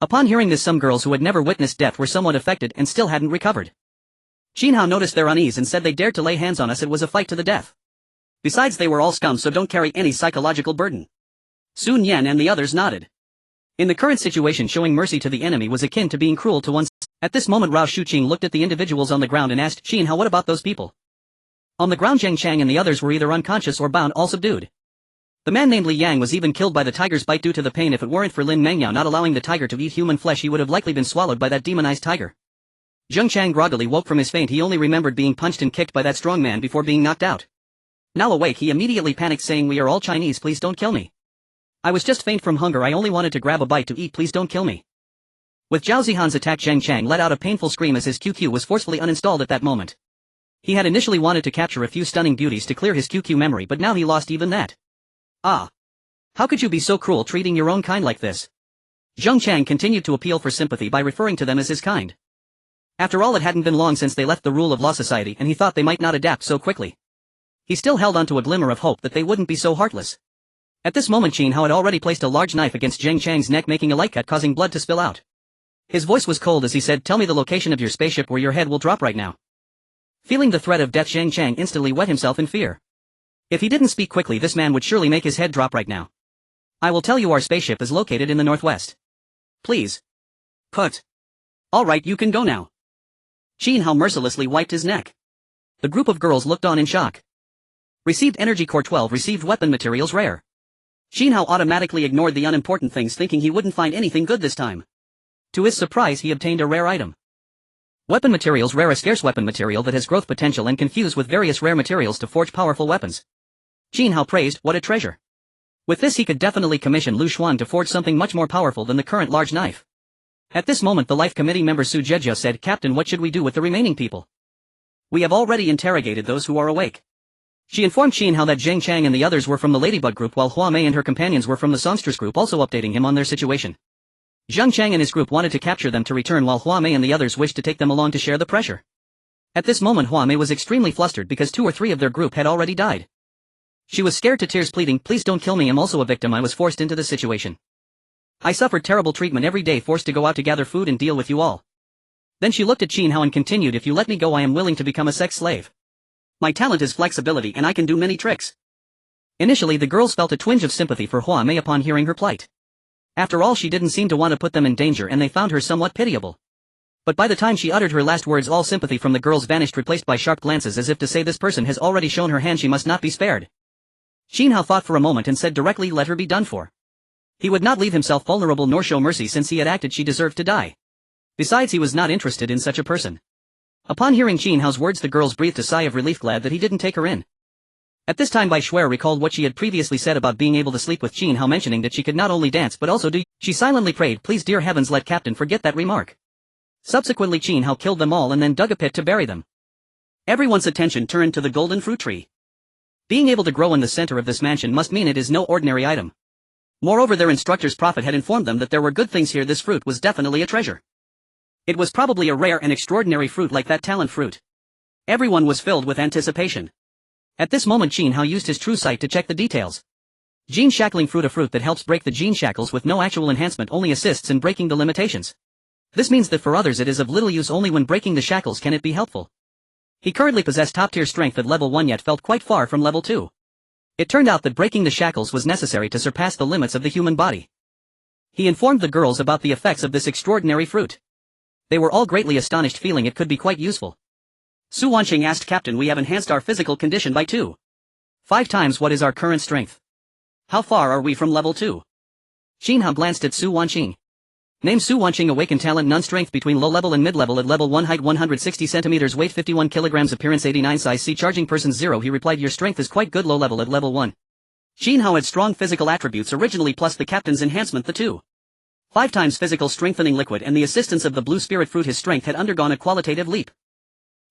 Upon hearing this, some girls who had never witnessed death were somewhat affected and still hadn't recovered. Qin Hao noticed their unease and said, "They dared to lay hands on us, it was a fight to the death. Besides, they were all scum, so don't carry any psychological burden." Sun Yan and the others nodded. In the current situation, showing mercy to the enemy was akin to being cruel to one's. At this moment Rao Shuqing looked at the individuals on the ground and asked, "Qin Hao, what about those people?" On the ground Zheng Chang and the others were either unconscious or bound, all subdued. The man named Li Yang was even killed by the tiger's bite due to the pain. If it weren't for Lin Mengyao not allowing the tiger to eat human flesh, he would have likely been swallowed by that demonized tiger. Zheng Chang groggily woke from his faint. He only remembered being punched and kicked by that strong man before being knocked out. Now awake, he immediately panicked, saying, "We are all Chinese, please don't kill me. I was just faint from hunger, I only wanted to grab a bite to eat, please don't kill me." With Zhao Zihan's attack, Zheng Chang let out a painful scream as his QQ was forcefully uninstalled at that moment. He had initially wanted to capture a few stunning beauties to clear his QQ memory, but now he lost even that. "Ah! How could you be so cruel, treating your own kind like this?" Zheng Chang continued to appeal for sympathy by referring to them as his kind. After all, it hadn't been long since they left the rule of law society, and he thought they might not adapt so quickly. He still held on to a glimmer of hope that they wouldn't be so heartless. At this moment Qin Hao had already placed a large knife against Zheng Chang's neck, making a light cut, causing blood to spill out. His voice was cold as he said, "Tell me the location of your spaceship, where your head will drop right now." Feeling the threat of death, Zheng Chang instantly wet himself in fear. If he didn't speak quickly, this man would surely make his head drop right now. "I will tell you, our spaceship is located in the northwest. Please. Put. All right, you can go now." Qin Hao mercilessly wiped his neck. The group of girls looked on in shock. Received energy core 12, received weapon materials rare. Qin Hao automatically ignored the unimportant things, thinking he wouldn't find anything good this time. To his surprise, he obtained a rare item. Weapon materials rare, a scarce weapon material that has growth potential and can fuse with various rare materials to forge powerful weapons. Qin Hao praised, "What a treasure. With this he could definitely commission Lu Xuan to forge something much more powerful than the current large knife." At this moment the Life Committee member Su Jejia said, "Captain, what should we do with the remaining people?" "We have already interrogated those who are awake." She informed Qin Hao that Zheng Chang and the others were from the Ladybug group, while Hua Mei and her companions were from the Songstress group, also updating him on their situation. Zheng Chang and his group wanted to capture them to return, while Hua Mei and the others wished to take them along to share the pressure. At this moment Hua Mei was extremely flustered because 2 or 3 of their group had already died. She was scared to tears, pleading, "Please don't kill me, I'm also a victim, I was forced into this situation. I suffered terrible treatment every day, forced to go out to gather food and deal with you all." Then she looked at Qin Hao and continued, "If you let me go, I am willing to become a sex slave. My talent is flexibility and I can do many tricks." Initially the girls felt a twinge of sympathy for Hua Mei upon hearing her plight. After all, she didn't seem to want to put them in danger and they found her somewhat pitiable. But by the time she uttered her last words, all sympathy from the girls vanished, replaced by sharp glances as if to say, "This person has already shown her hand, she must not be spared." Qin Hao thought for a moment and said directly, "Let her be done for." He would not leave himself vulnerable nor show mercy, since he had acted she deserved to die. Besides, he was not interested in such a person. Upon hearing Qin Hao's words the girls breathed a sigh of relief, glad that he didn't take her in. At this time Bai Shuer recalled what she had previously said about being able to sleep with Qin Hao, mentioning that she could not only dance but also do. She silently prayed, "Please dear heavens, let Captain forget that remark." Subsequently Qin Hao killed them all and then dug a pit to bury them. Everyone's attention turned to the golden fruit tree. Being able to grow in the center of this mansion must mean it is no ordinary item. Moreover, their instructor's prophet had informed them that there were good things here. This fruit was definitely a treasure. It was probably a rare and extraordinary fruit like that talent fruit. Everyone was filled with anticipation. At this moment Qin Hao used his true sight to check the details. Gene shackling fruit, a fruit that helps break the gene shackles with no actual enhancement, only assists in breaking the limitations. This means that for others it is of little use, only when breaking the shackles can it be helpful. He currently possessed top-tier strength at level 1 yet felt quite far from level 2. It turned out that breaking the shackles was necessary to surpass the limits of the human body. He informed the girls about the effects of this extraordinary fruit. They were all greatly astonished, feeling it could be quite useful. Su Wanqing asked, Captain, we have enhanced our physical condition by 2.5 times what is our current strength. How far are we from level 2? Qin Hao glanced at Su Wanqing. Name Su Wanqing, awakened talent, none, strength between low level and mid level, at level 1, height 160 centimeters, weight 51 kilograms, appearance 89, size C, charging person 0. He replied, your strength is quite good, low level at level 1. Qin Hao had strong physical attributes originally, plus the captain's enhancement, the 2.5 times physical strengthening liquid, and the assistance of the blue spirit fruit. His strength had undergone a qualitative leap.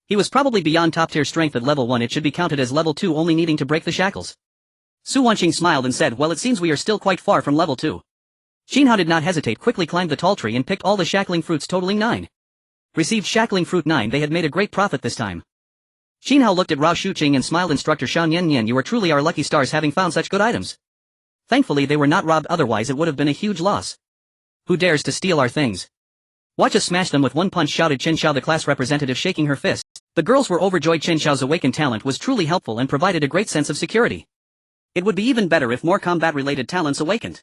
He was probably beyond top-tier strength at level 1. It should be counted as level 2, only needing to break the shackles. Su Wanqing smiled and said, well, it seems we are still quite far from level 2. Qin Hao did not hesitate, quickly climbed the tall tree and picked all the shackling fruits, totaling 9. Received shackling fruit 9. They had made a great profit this time. Qin Hao looked at Rao Shuqing and smiled. Instructor Shan Yen Yen, you are truly our lucky stars, having found such good items. Thankfully they were not robbed, otherwise it would have been a huge loss. Who dares to steal our things? Watch us smash them with one punch, shouted Qin Hao, the class representative, shaking her fist. The girls were overjoyed. Qin Hao's awakened talent was truly helpful and provided a great sense of security. It would be even better if more combat-related talents awakened.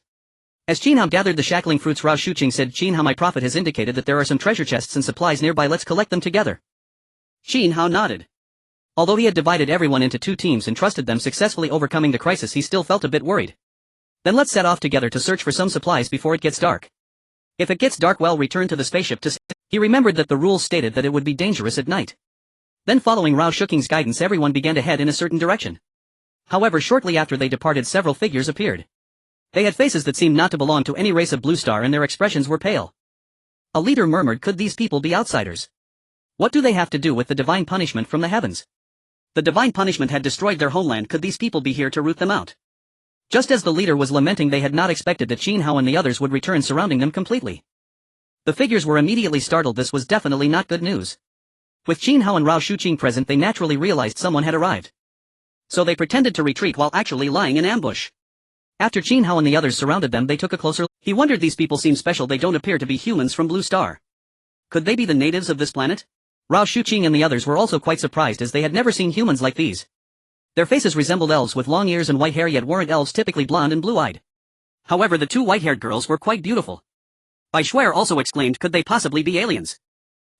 As Qin Hao gathered the shackling fruits, Rao Shuqing said, Qin Hao, my prophet has indicated that there are some treasure chests and supplies nearby, let's collect them together. Qin Hao nodded. Although he had divided everyone into 2 teams and trusted them successfully overcoming the crisis, he still felt a bit worried. Then let's set off together to search for some supplies before it gets dark. If it gets dark, well, return to the spaceship to He remembered that the rules stated that it would be dangerous at night. Then following Rao Shuqing's guidance, everyone began to head in a certain direction. However, shortly after they departed, several figures appeared. They had faces that seemed not to belong to any race of Blue Star, and their expressions were pale. A leader murmured, could these people be outsiders? What do they have to do with the divine punishment from the heavens? The divine punishment had destroyed their homeland. Could these people be here to root them out? Just as the leader was lamenting, they had not expected that Qin Hao and the others would return, surrounding them completely. The figures were immediately startled. This was definitely not good news. With Qin Hao and Rao Shuqing present, they naturally realized someone had arrived. So they pretended to retreat while actually lying in ambush. After Qin Hao and the others surrounded them, they took a closer look. He wondered, these people seem special, they don't appear to be humans from Blue Star. Could they be the natives of this planet? Rao Shuqing and the others were also quite surprised, as they had never seen humans like these. Their faces resembled elves with long ears and white hair, yet weren't elves typically blonde and blue-eyed. However, the 2 white-haired girls were quite beautiful. Bai Shuer also exclaimed, could they possibly be aliens?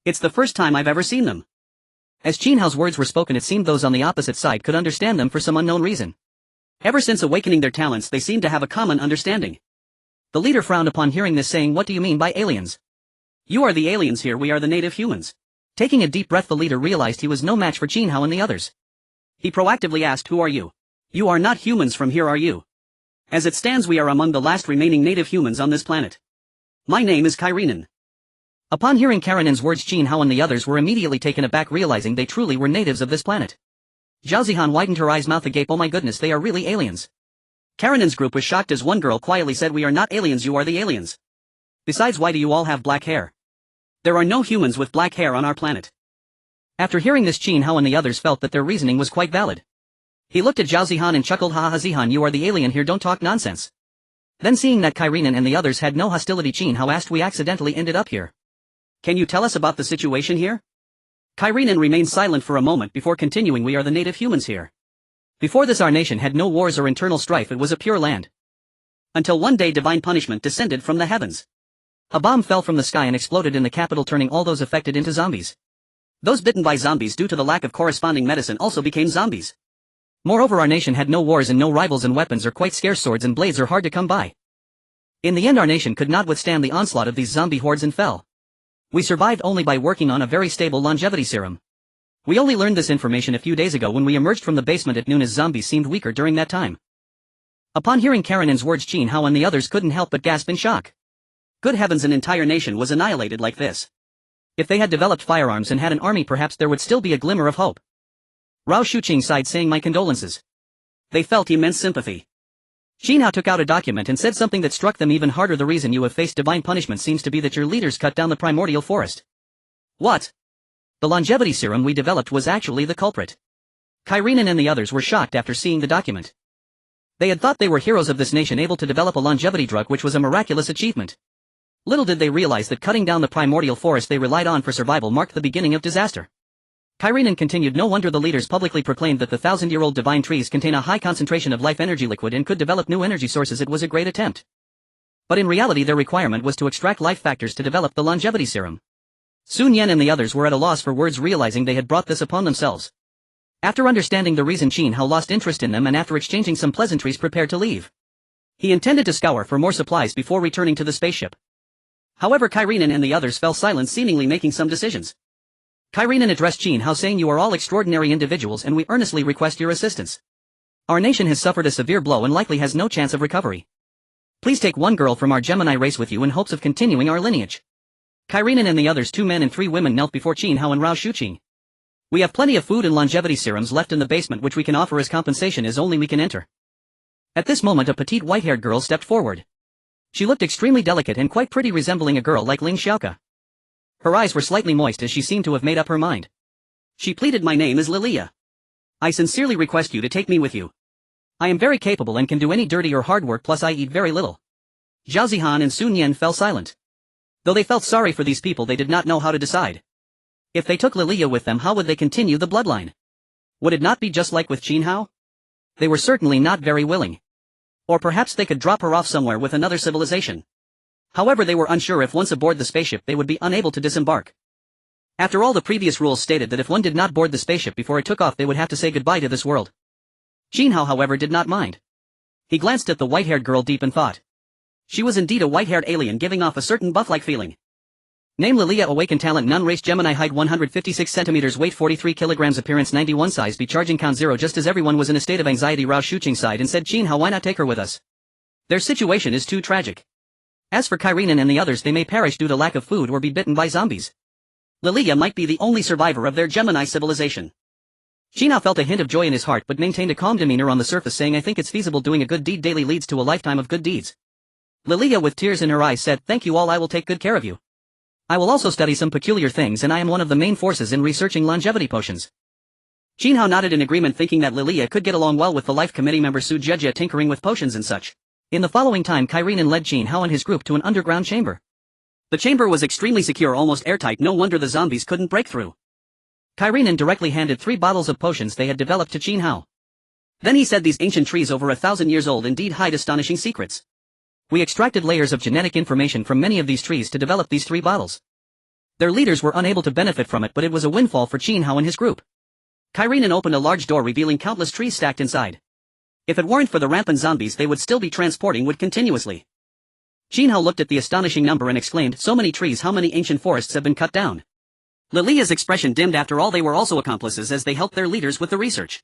It's the first time I've ever seen them. As Qin Hao's words were spoken, it seemed those on the opposite side could understand them for some unknown reason. Ever since awakening their talents, they seemed to have a common understanding. The leader frowned upon hearing this, saying, what do you mean by aliens? You are the aliens here, we are the native humans. Taking a deep breath, the leader realized he was no match for Qin Hao and the others. He proactively asked, who are you? You are not humans from here, are you? As it stands, we are among the last remaining native humans on this planet. My name is Kairinen. Upon hearing Karinen's words, Qin Hao and the others were immediately taken aback, realizing they truly were natives of this planet. Zhao Zihan widened her eyes, mouth agape, oh my goodness, they are really aliens. Karinen's group was shocked as one girl quietly said, we are not aliens, you are the aliens. Besides, why do you all have black hair? There are no humans with black hair on our planet. After hearing this, Qin Hao and the others felt that their reasoning was quite valid. He looked at Zhao Zihan and chuckled, ha ha Zihan, you are the alien here, don't talk nonsense. Then seeing that Kairinen and the others had no hostility, Qin Hao asked, we accidentally ended up here. Can you tell us about the situation here? Kairinen remained silent for a moment before continuing, we are the native humans here. Before this our nation had no wars or internal strife, it was a pure land. Until one day divine punishment descended from the heavens. A bomb fell from the sky and exploded in the capital, turning all those affected into zombies. Those bitten by zombies due to the lack of corresponding medicine also became zombies. Moreover, our nation had no wars and no rivals, and weapons are quite scarce, swords and blades are hard to come by. In the end our nation could not withstand the onslaught of these zombie hordes and fell. We survived only by working on a very stable longevity serum. We only learned this information a few days ago when we emerged from the basement at noon, as zombies seemed weaker during that time. Upon hearing Karinen's words, Qin Hao and the others couldn't help but gasp in shock. Good heavens, an entire nation was annihilated like this. If they had developed firearms and had an army, perhaps there would still be a glimmer of hope. Rao Shuqing sighed, saying, my condolences. They felt immense sympathy. Qin Hao took out a document and said something that struck them even harder. The reason you have faced divine punishment seems to be that your leaders cut down the primordial forest. What? The longevity serum we developed was actually the culprit. Kairinen and the others were shocked after seeing the document. They had thought they were heroes of this nation able to develop a longevity drug, which was a miraculous achievement. Little did they realize that cutting down the primordial forest they relied on for survival marked the beginning of disaster. Kairinen continued. No wonder the leaders publicly proclaimed that the 1,000-year-old divine trees contain a high concentration of life energy liquid and could develop new energy sources. It was a great attempt. But in reality their requirement was to extract life factors to develop the longevity serum. Sun Yan and the others were at a loss for words, realizing they had brought this upon themselves. After understanding the reason, Qin Hao lost interest in them and after exchanging some pleasantries prepared to leave. He intended to scour for more supplies before returning to the spaceship. However, Kairinen and the others fell silent, seemingly making some decisions. Kairinen addressed Qin Hao, saying, "You are all extraordinary individuals and we earnestly request your assistance. Our nation has suffered a severe blow and likely has no chance of recovery. Please take one girl from our Gemini race with you in hopes of continuing our lineage." Kairinen and the others, 2 men and 3 women, knelt before Qin Hao and Rao Shuqing. "We have plenty of food and longevity serums left in the basement which we can offer as compensation as only we can enter." At this moment a petite white-haired girl stepped forward. She looked extremely delicate and quite pretty, resembling a girl like Ling Xiaoke. Her eyes were slightly moist as she seemed to have made up her mind. She pleaded, "My name is Lilia. I sincerely request you to take me with you. I am very capable and can do any dirty or hard work, plus I eat very little." Zhao Zihan and Sun Yan fell silent. Though they felt sorry for these people, they did not know how to decide. If they took Lilia with them, how would they continue the bloodline? Would it not be just like with Qin Hao? They were certainly not very willing. Or perhaps they could drop her off somewhere with another civilization. However, they were unsure if once aboard the spaceship they would be unable to disembark. After all, the previous rules stated that if one did not board the spaceship before it took off, they would have to say goodbye to this world. Qin Hao, however, did not mind. He glanced at the white-haired girl deep in thought. She was indeed a white-haired alien, giving off a certain buff-like feeling. Name Lilia, awakened talent, none, race Gemini, height 156 centimeters, weight 43 kilograms, appearance 91, size B, charging count 0. Just as everyone was in a state of anxiety, Rao Shuqing sighed and said, "Qin Hao, why not take her with us? Their situation is too tragic. As for Kairinen and the others, they may perish due to lack of food or be bitten by zombies. Lilia might be the only survivor of their Gemini civilization." Qin Hao felt a hint of joy in his heart but maintained a calm demeanor on the surface, saying, "I think it's feasible. Doing a good deed daily leads to a lifetime of good deeds." Lilia, with tears in her eyes, said, "Thank you all, I will take good care of you. I will also study some peculiar things, and I am one of the main forces in researching longevity potions." Qin Hao nodded in agreement, thinking that Lilia could get along well with the life committee member Su Jejia, tinkering with potions and such. In the following time, Kairinen led Qin Hao and his group to an underground chamber. The chamber was extremely secure, almost airtight. No wonder the zombies couldn't break through. Kairinen directly handed 3 bottles of potions they had developed to Qin Hao. Then he said, "These ancient trees, over 1,000 years old, indeed hide astonishing secrets. We extracted layers of genetic information from many of these trees to develop these 3 bottles. Their leaders were unable to benefit from it, but it was a windfall for Qin Hao and his group." Kairinen opened a large door, revealing countless trees stacked inside. If it weren't for the rampant zombies they would still be transporting wood continuously. Qin Hao looked at the astonishing number and exclaimed, "So many trees, how many ancient forests have been cut down?" Lilia's expression dimmed. After all, they were also accomplices, as they helped their leaders with the research.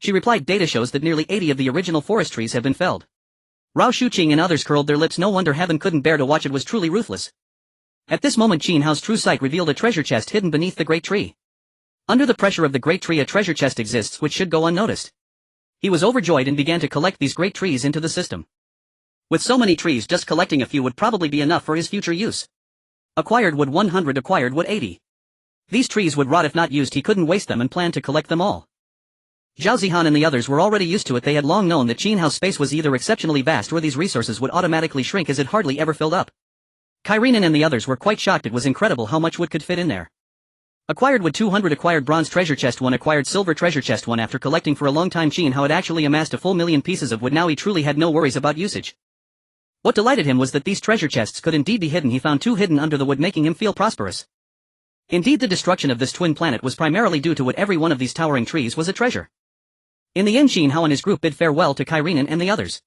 She replied, "Data shows that nearly 80 of the original forest trees have been felled." Rao Shuqing and others curled their lips. No wonder heaven couldn't bear to watch. It was truly ruthless. At this moment Qin Hao's true sight revealed a treasure chest hidden beneath the great tree. Under the pressure of the great tree a treasure chest exists which should go unnoticed. He was overjoyed and began to collect these great trees into the system. With so many trees, just collecting a few would probably be enough for his future use. Acquired wood 100, acquired wood 80. These trees would rot if not used. He couldn't waste them and planned to collect them all. Zhao Zihan and the others were already used to it. They had long known that Qin Hao's space was either exceptionally vast or these resources would automatically shrink, as it hardly ever filled up. Kairinen and the others were quite shocked. It was incredible how much wood could fit in there. Acquired wood 200, acquired bronze treasure chest 1, acquired silver treasure chest 1. After collecting for a long time, Qin Hao had actually amassed a full 1,000,000 pieces of wood. Now he truly had no worries about usage. What delighted him was that these treasure chests could indeed be hidden. He found 2 hidden under the wood, making him feel prosperous. Indeed, the destruction of this twin planet was primarily due to wood. Every one of these towering trees was a treasure. In the end, Qin Hao and his group bid farewell to Kairinen and the others.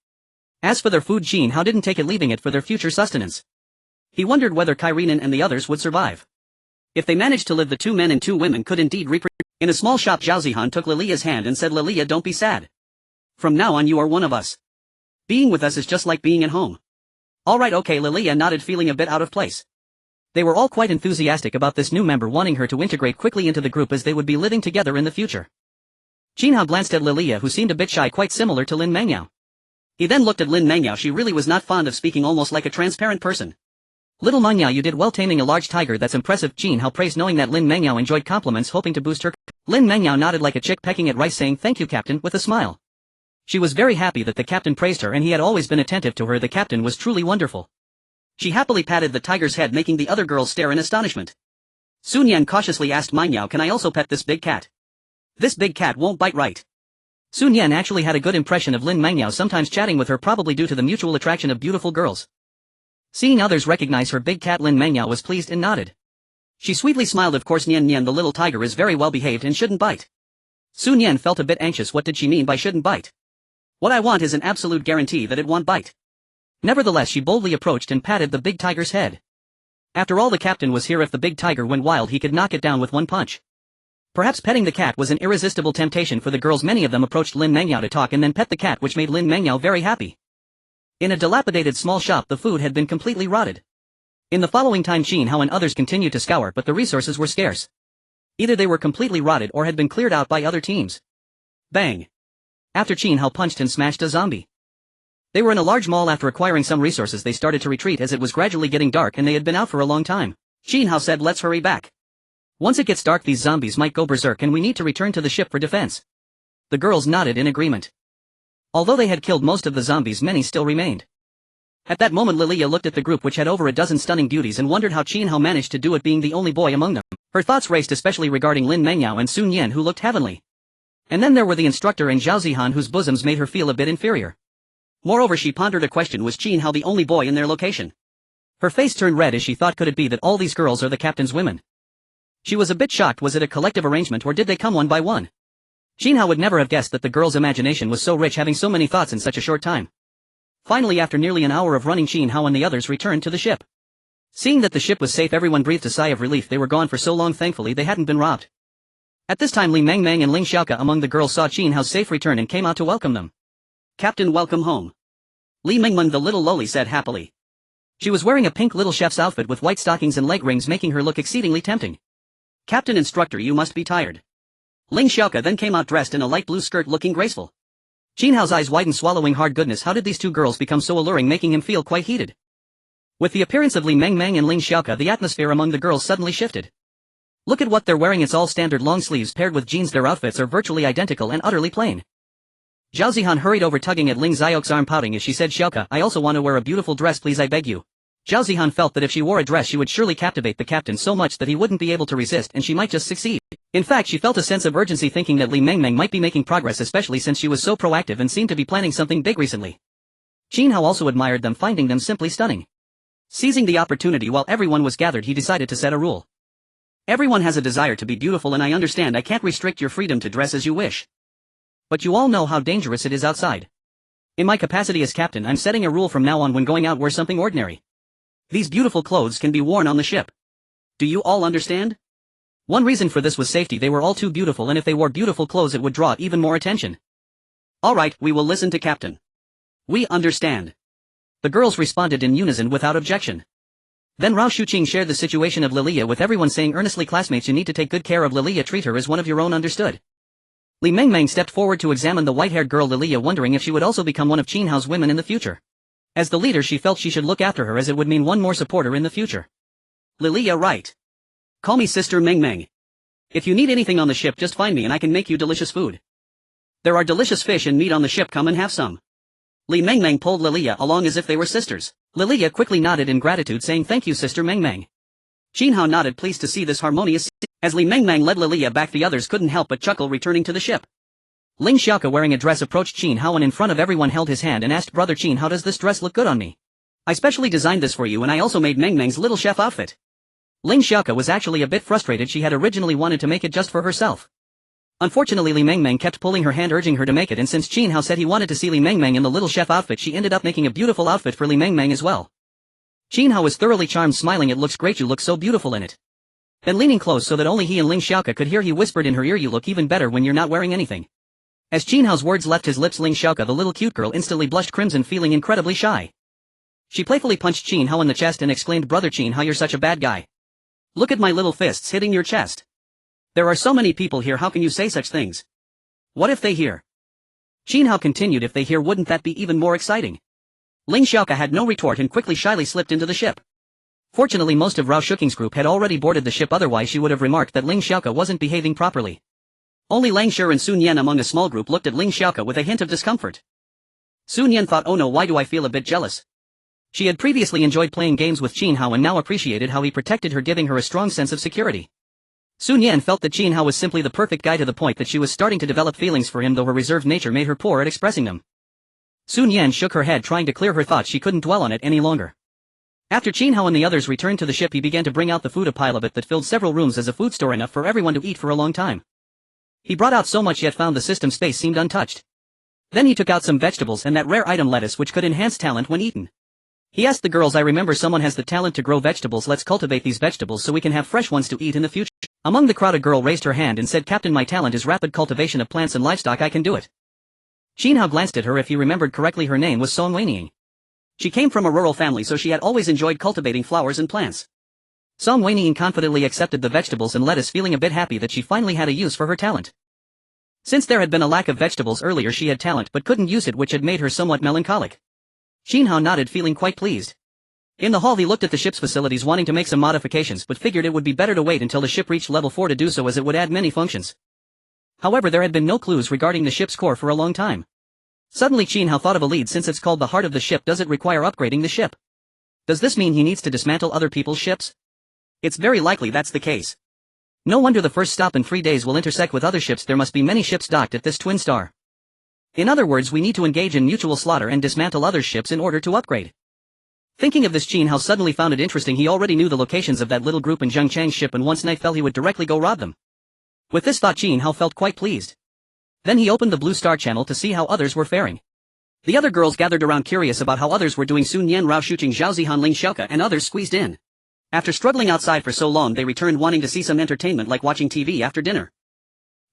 As for their food, Qin Hao didn't take it, leaving it for their future sustenance. He wondered whether Kairinen and the others would survive. If they managed to live, the 2 men and 2 women could indeed reproduce. In a small shop, Zhao Zihan took Lilia's hand and said, "Lilia, don't be sad. From now on you are one of us. Being with us is just like being at home." "Alright, okay," Lilia nodded, feeling a bit out of place. They were all quite enthusiastic about this new member, wanting her to integrate quickly into the group as they would be living together in the future. Qin Hao glanced at Lilia, who seemed a bit shy, quite similar to Lin Mengyao. He then looked at Lin Mengyao. She really was not fond of speaking, almost like a transparent person. Little Mangyao, you did well taming a large tiger. That's impressive. Qin Hao praised, knowing that Lin Mangyao enjoyed compliments, hoping to boost her. Lin Mangyao nodded like a chick pecking at rice, saying thank you captain with a smile. She was very happy that the captain praised her, and he had always been attentive to her. The captain was truly wonderful. She happily patted the tiger's head, making the other girls stare in astonishment. Sun Yan cautiously asked Mangyao, can I also pet this big cat? This big cat won't bite, right? Sun Yan actually had a good impression of Lin Mangyao, sometimes chatting with her, probably due to the mutual attraction of beautiful girls. Seeing others recognize her big cat, Lin Mangyao was pleased and nodded. She sweetly smiled. Of course Nian Nian, the little tiger, is very well behaved and shouldn't bite. Sun Yan felt a bit anxious. What did she mean by shouldn't bite? What I want is an absolute guarantee that it won't bite. Nevertheless, she boldly approached and patted the big tiger's head. After all, the captain was here. If the big tiger went wild, he could knock it down with one punch. Perhaps petting the cat was an irresistible temptation for the girls. Many of them approached Lin Mangyao to talk and then pet the cat, which made Lin Mangyao very happy. In a dilapidated small shop, the food had been completely rotted. In the following time, Qin Hao and others continued to scour, but the resources were scarce. Either they were completely rotted or had been cleared out by other teams. Bang! After Qin Hao punched and smashed a zombie. They were in a large mall. After acquiring some resources, they started to retreat as it was gradually getting dark and they had been out for a long time. Qin Hao said, let's hurry back. Once it gets dark, these zombies might go berserk and we need to return to the ship for defense. The girls nodded in agreement. Although they had killed most of the zombies, many still remained. At that moment, Lilia looked at the group, which had over a dozen stunning beauties, and wondered how Qin Hao managed to do it, being the only boy among them. Her thoughts raced, especially regarding Lin Mangyao and Sun Yan, who looked heavenly. And then there were the instructor and Zhao Zihan, whose bosoms made her feel a bit inferior. Moreover, she pondered a question: was Qin Hao the only boy in their location? Her face turned red as she thought, could it be that all these girls are the captain's women? She was a bit shocked. Was it a collective arrangement, or did they come one by one? Qin Hao would never have guessed that the girl's imagination was so rich, having so many thoughts in such a short time. Finally, after nearly an hour of running, Qin Hao and the others returned to the ship. Seeing that the ship was safe, everyone breathed a sigh of relief. They were gone for so long. Thankfully, they hadn't been robbed. At this time, Li Mengmeng and Ling Xiaoke among the girls saw Qin Hao's safe return and came out to welcome them. Captain, welcome home. Li Mengmeng, the little loli, said happily. She was wearing a pink little chef's outfit with white stockings and leg rings, making her look exceedingly tempting. Captain, instructor, you must be tired. Ling Xiaoke then came out dressed in a light blue skirt, looking graceful. Qin Hao's eyes widened, swallowing hard. Goodness, how did these two girls become so alluring, making him feel quite heated? With the appearance of Li Mengmeng and Ling Xiaoke, the atmosphere among the girls suddenly shifted. Look at what they're wearing. It's all standard long sleeves paired with jeans. Their outfits are virtually identical and utterly plain. Zhao Zihan hurried over, tugging at Ling Xiaoke's arm, pouting as she said, Xiaoke, I also want to wear a beautiful dress, please, I beg you. Zhao Zihan felt that if she wore a dress she would surely captivate the captain so much that he wouldn't be able to resist, and she might just succeed. In fact, she felt a sense of urgency, thinking that Li Mengmeng might be making progress, especially since she was so proactive and seemed to be planning something big recently. Qin Hao also admired them, finding them simply stunning. Seizing the opportunity while everyone was gathered, he decided to set a rule. Everyone has a desire to be beautiful, and I understand I can't restrict your freedom to dress as you wish. But you all know how dangerous it is outside. In my capacity as captain, I'm setting a rule from now on: when going out, wear something ordinary. These beautiful clothes can be worn on the ship. Do you all understand? One reason for this was safety. They were all too beautiful, and if they wore beautiful clothes it would draw even more attention. Alright, we will listen to Captain. We understand. The girls responded in unison without objection. Then Rao Shuqing shared the situation of Lilia with everyone, saying earnestly, classmates, you need to take good care of Lilia, treat her as one of your own, understood? Li Mengmeng stepped forward to examine the white-haired girl Lilia, wondering if she would also become one of Qin Hao's women in the future. As the leader, she felt she should look after her, as it would mean one more supporter in the future. Lilia, right. Call me Sister Mengmeng. If you need anything on the ship, just find me and I can make you delicious food. There are delicious fish and meat on the ship, come and have some. Li Mengmeng pulled Lilia along as if they were sisters. Lilia quickly nodded in gratitude, saying thank you, Sister Mengmeng. Qin Hao nodded, pleased to see this harmonious. As Li Mengmeng led Lilia back, the others couldn't help but chuckle, returning to the ship. Ling Xiaoke, wearing a dress, approached Qin Hao and in front of everyone held his hand and asked, Brother Qin, how does this dress look? Good on me. I specially designed this for you, and I also made Mengmeng's little chef outfit. Ling Xiaoke was actually a bit frustrated. She had originally wanted to make it just for herself. Unfortunately, Li Mengmeng kept pulling her hand, urging her to make it, and since Qin Hao said he wanted to see Li Mengmeng in the little chef outfit, she ended up making a beautiful outfit for Li Mengmeng as well. Qin Hao was thoroughly charmed, smiling, it looks great, you look so beautiful in it. Then leaning close so that only he and Ling Xiaoke could hear, he whispered in her ear, you look even better when you're not wearing anything. As Qin Hao's words left his lips, Ling Xiaoke, the little cute girl, instantly blushed crimson, feeling incredibly shy. She playfully punched Qin Hao in the chest and exclaimed, Brother Qin Hao, you're such a bad guy. Look at my little fists hitting your chest. There are so many people here, how can you say such things? What if they hear? Qin Hao continued, if they hear, wouldn't that be even more exciting? Ling Xiaoke had no retort and quickly shyly slipped into the ship. Fortunately most of Rao Shuking's group had already boarded the ship, otherwise she would have remarked that Ling Xiaoke wasn't behaving properly. Only Lang Shi and Sun Yan among a small group looked at Ling Xiaoke with a hint of discomfort. Sun Yan thought, oh no, why do I feel a bit jealous? She had previously enjoyed playing games with Qin Hao and now appreciated how he protected her, giving her a strong sense of security. Sun Yan felt that Qin Hao was simply the perfect guy, to the point that she was starting to develop feelings for him, though her reserved nature made her poor at expressing them. Sun Yan shook her head, trying to clear her thoughts. She couldn't dwell on it any longer. After Qin Hao and the others returned to the ship, he began to bring out the food, a pile of it that filled several rooms as a food store, enough for everyone to eat for a long time. He brought out so much, yet found the system space seemed untouched. Then he took out some vegetables and that rare item lettuce, which could enhance talent when eaten. He asked the girls, I remember someone has the talent to grow vegetables, let's cultivate these vegetables so we can have fresh ones to eat in the future. Among the crowd a girl raised her hand and said, Captain, my talent is rapid cultivation of plants and livestock, I can do it. Qin Hao glanced at her. If he remembered correctly, her name was Song Weining. She came from a rural family, so she had always enjoyed cultivating flowers and plants. Song Weining confidently accepted the vegetables and lettuce, feeling a bit happy that she finally had a use for her talent. Since there had been a lack of vegetables earlier, she had talent but couldn't use it, which had made her somewhat melancholic. Qin Hao nodded, feeling quite pleased. In the hall he looked at the ship's facilities, wanting to make some modifications, but figured it would be better to wait until the ship reached level 4 to do so, as it would add many functions. However, there had been no clues regarding the ship's core for a long time. Suddenly Qin Hao thought of a lead. Since it's called the heart of the ship, does it require upgrading the ship? Does this mean he needs to dismantle other people's ships? It's very likely that's the case. No wonder the first stop in 3 days will intersect with other ships. There must be many ships docked at this twin star. In other words, we need to engage in mutual slaughter and dismantle other ships in order to upgrade. Thinking of this, Qin Hao suddenly found it interesting. He already knew the locations of that little group in Zhang Chang's ship, and once night fell he would directly go rob them. With this thought, Qin Hao felt quite pleased. Then he opened the Blue Star channel to see how others were faring. The other girls gathered around, curious about how others were doing. Sun Yan, Rao Shuqing, Zhao Zihan, Ling Xiaoke and others squeezed in. After struggling outside for so long, they returned wanting to see some entertainment, like watching TV after dinner.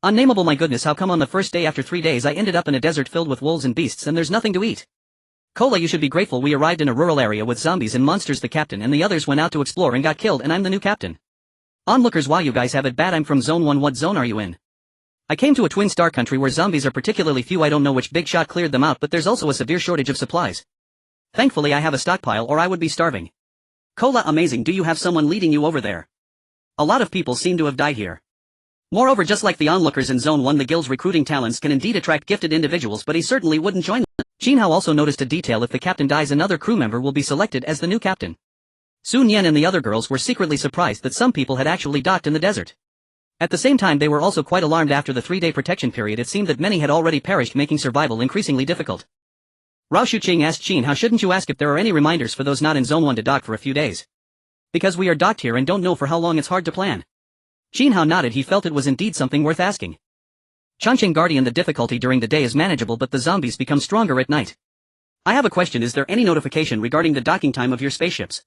Unnameable, my goodness, how come on the first day after 3 days I ended up in a desert filled with wolves and beasts and there's nothing to eat? Cola, you should be grateful we arrived in a rural area with zombies and monsters. The captain and the others went out to explore and got killed, and I'm the new captain. Onlookers, wow, you guys have it bad. I'm from Zone 1. What zone are you in? I came to a twin star country where zombies are particularly few. I don't know which big shot cleared them out, but there's also a severe shortage of supplies. Thankfully I have a stockpile, or I would be starving. Cola, amazing. Do you have someone leading you over there? A lot of people seem to have died here. Moreover, just like the onlookers in Zone 1, the guild's recruiting talents can indeed attract gifted individuals, but he certainly wouldn't join them. Qin Hao also noticed a detail: if the captain dies, another crew member will be selected as the new captain. Sun Yan and the other girls were secretly surprised that some people had actually docked in the desert. At the same time, they were also quite alarmed. After the 3-day protection period, it seemed that many had already perished, making survival increasingly difficult. Rao Shuqing asked Qin Hao, shouldn't you ask if there are any reminders for those not in Zone 1 to dock for a few days? Because we are docked here and don't know for how long, it's hard to plan. Qin Hao nodded. He felt it was indeed something worth asking. Changcheng Guardian, the difficulty during the day is manageable, but the zombies become stronger at night. I have a question: is there any notification regarding the docking time of your spaceships?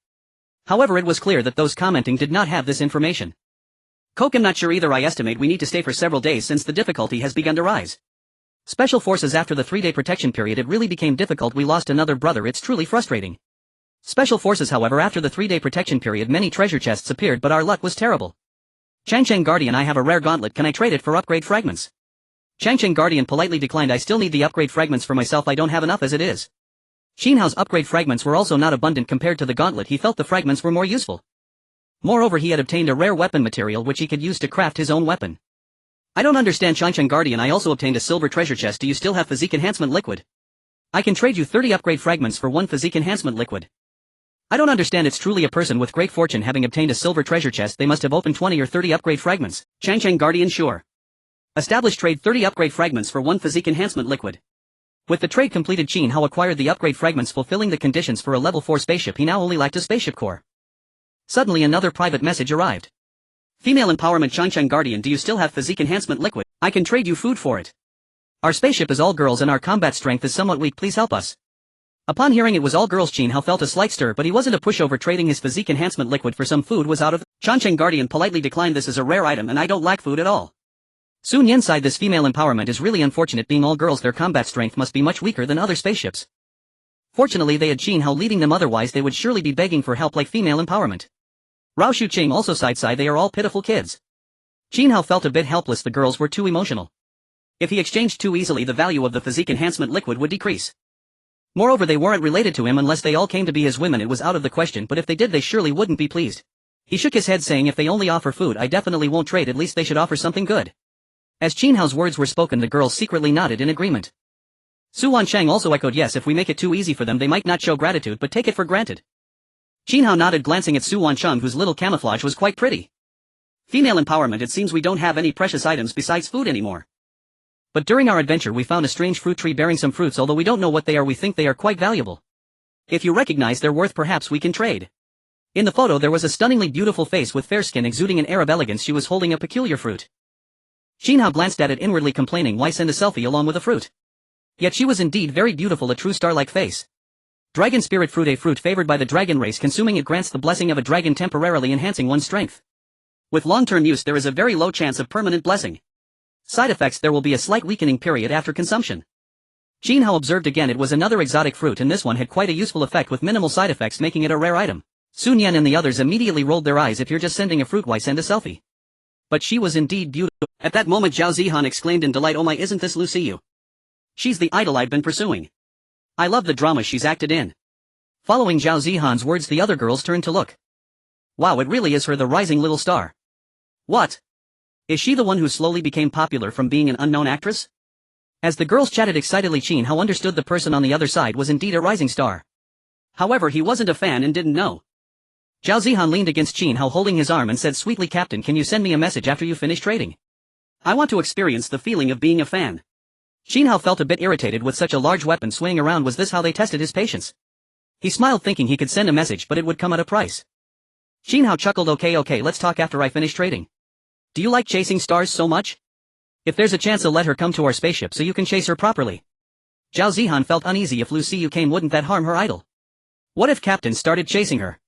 However, it was clear that those commenting did not have this information. Coke, I'm not sure either. I estimate we need to stay for several days since the difficulty has begun to rise. Special forces, after the 3-day protection period it really became difficult. We lost another brother. It's truly frustrating. Special forces, however, after the 3-day protection period many treasure chests appeared, but our luck was terrible. Changcheng Guardian, I have a rare gauntlet. Can I trade it for upgrade fragments? Changcheng Guardian politely declined. I still need the upgrade fragments for myself. I don't have enough as it is. Qin Hao's upgrade fragments were also not abundant compared to the gauntlet. He felt the fragments were more useful. Moreover, he had obtained a rare weapon material which he could use to craft his own weapon. I don't understand, Changcheng Guardian. I also obtained a silver treasure chest. Do you still have physique enhancement liquid? I can trade you 30 upgrade fragments for 1 physique enhancement liquid. I don't understand. It's truly a person with great fortune having obtained a silver treasure chest. They must have opened 20 or 30 upgrade fragments. Changcheng Guardian, sure. Establish trade: 30 upgrade fragments for 1 physique enhancement liquid. With the trade completed, Qin Hao acquired the upgrade fragments, fulfilling the conditions for a level 4 spaceship. He now only lacked a spaceship core. Suddenly another private message arrived. Female empowerment. Changcheng Guardian, do you still have physique enhancement liquid? I can trade you food for it. Our spaceship is all girls and our combat strength is somewhat weak. Please help us. Upon hearing it was all girls, Qin Hao felt a slight stir, but he wasn't a pushover. Trading his physique enhancement liquid for some food was out of. Changcheng Guardian politely declined. This is a rare item and I don't lack food at all. Sun Yan sighed. This female empowerment is really unfortunate. Being all girls, their combat strength must be much weaker than other spaceships. Fortunately they had Qin Hao leading them, otherwise they would surely be begging for help like female empowerment. Rao Shuqing also sighed. They are all pitiful kids. Qin Hao felt a bit helpless. The girls were too emotional. If he exchanged too easily, the value of the physique enhancement liquid would decrease. Moreover, they weren't related to him unless they all came to be his women. It was out of the question, but if they did they surely wouldn't be pleased. He shook his head saying, if they only offer food I definitely won't trade, at least they should offer something good. As Qin Hao's words were spoken, the girls secretly nodded in agreement. Su Wancheng also echoed, yes, if we make it too easy for them they might not show gratitude but take it for granted. Qin Hao nodded, glancing at Su Wancheng, whose little camouflage was quite pretty. Female empowerment. It seems we don't have any precious items besides food anymore. But during our adventure we found a strange fruit tree bearing some fruits. Although we don't know what they are, we think they are quite valuable. If you recognize their worth, perhaps we can trade. In the photo there was a stunningly beautiful face with fair skin exuding an air of elegance. She was holding a peculiar fruit. Qin Hao glanced at it, inwardly complaining, why send a selfie along with a fruit? Yet she was indeed very beautiful, a true star-like face. Dragon spirit fruit, a fruit favored by the dragon race. Consuming it grants the blessing of a dragon, temporarily enhancing one's strength. With long-term use there is a very low chance of permanent blessing. Side effects: there will be a slight weakening period after consumption. Qin Hao observed again it was another exotic fruit, and this one had quite a useful effect with minimal side effects, making it a rare item. Sun Yan and the others immediately rolled their eyes. If you're just sending a fruit, why send a selfie? But she was indeed beautiful. At that moment Zhao Zihan exclaimed in delight, oh my, isn't this Lu Xiyu? She's the idol I've been pursuing. I love the drama she's acted in. Following Zhao Zihan's words, the other girls turned to look. Wow, it really is her, the rising little star. What? Is she the one who slowly became popular from being an unknown actress? As the girls chatted excitedly, Qin Hao understood the person on the other side was indeed a rising star. However, he wasn't a fan and didn't know. Zhao Zihan leaned against Qin Hao holding his arm and said sweetly, Captain, can you send me a message after you finish trading? I want to experience the feeling of being a fan. Qin Hao felt a bit irritated with such a large weapon swinging around. Was this how they tested his patience? He smiled, thinking he could send a message, but it would come at a price. Qin Hao chuckled, okay, let's talk after I finish trading. Do you like chasing stars so much? If there's a chance, let her come to our spaceship so you can chase her properly. Zhao Zihan felt uneasy. If Lu Xiyu came, wouldn't that harm her idol? What if Captain started chasing her?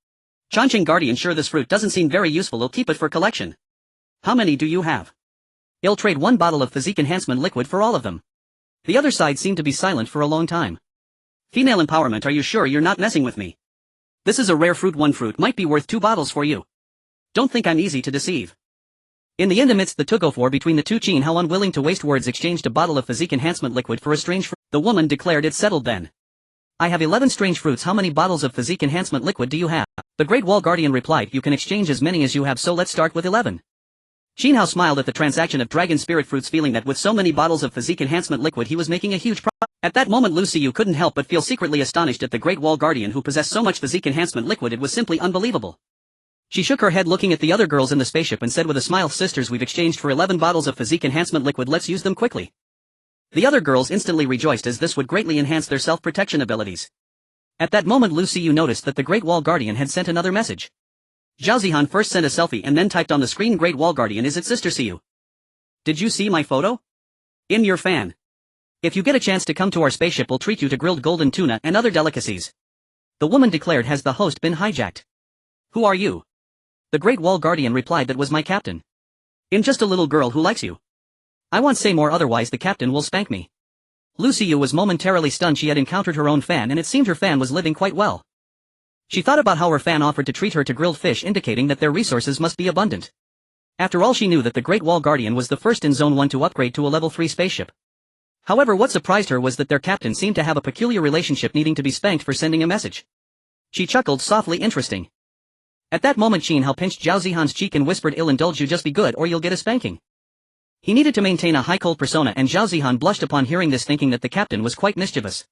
Chongqing Guardian, sure, this fruit doesn't seem very useful, I'll keep it for collection. How many do you have? I'll trade 1 bottle of physique enhancement liquid for all of them. The other side seemed to be silent for a long time. Female empowerment, are you sure you're not messing with me? This is a rare fruit, 1 fruit might be worth 2 bottles for you. Don't think I'm easy to deceive. In the end, amidst the tug-of-war between the two, Qin Hao, unwilling to waste words, exchanged a bottle of physique enhancement liquid for a strange fruit. The woman declared, it's settled then. I have 11 strange fruits. How many bottles of physique enhancement liquid do you have? The Great Wall Guardian replied, you can exchange as many as you have, so let's start with 11. Qin Hao smiled at the transaction of dragon spirit fruits, feeling that with so many bottles of physique enhancement liquid he was making a huge profit. At that moment Lu Xiyu couldn't help but feel secretly astonished at the Great Wall Guardian, who possessed so much physique enhancement liquid. It was simply unbelievable. She shook her head, looking at the other girls in the spaceship, and said with a smile, sisters, we've exchanged for 11 bottles of physique enhancement liquid, let's use them quickly. The other girls instantly rejoiced, as this would greatly enhance their self-protection abilities. At that moment Lu Xiyu noticed that the Great Wall Guardian had sent another message. Zhao Zihan first sent a selfie and then typed on the screen, Great Wall Guardian, is it Sister Xiyu? Did you see my photo? I'm your fan. If you get a chance to come to our spaceship, we'll treat you to grilled golden tuna and other delicacies. The woman declared. Has the host been hijacked? Who are you? The Great Wall Guardian replied, that was my captain. I'm just a little girl who likes you. I won't say more, otherwise the captain will spank me. Lu Xiyu was momentarily stunned. She had encountered her own fan, and it seemed her fan was living quite well. She thought about how her fan offered to treat her to grilled fish, indicating that their resources must be abundant. After all, she knew that the Great Wall Guardian was the first in Zone 1 to upgrade to a level 3 spaceship. However, what surprised her was that their captain seemed to have a peculiar relationship, needing to be spanked for sending a message. She chuckled softly, interesting. At that moment Qin Hao pinched Zhao Zihan's cheek and whispered, I'll indulge you, just be good or you'll get a spanking. He needed to maintain a high-cold persona, and Zhao Zihan blushed upon hearing this, thinking that the captain was quite mischievous.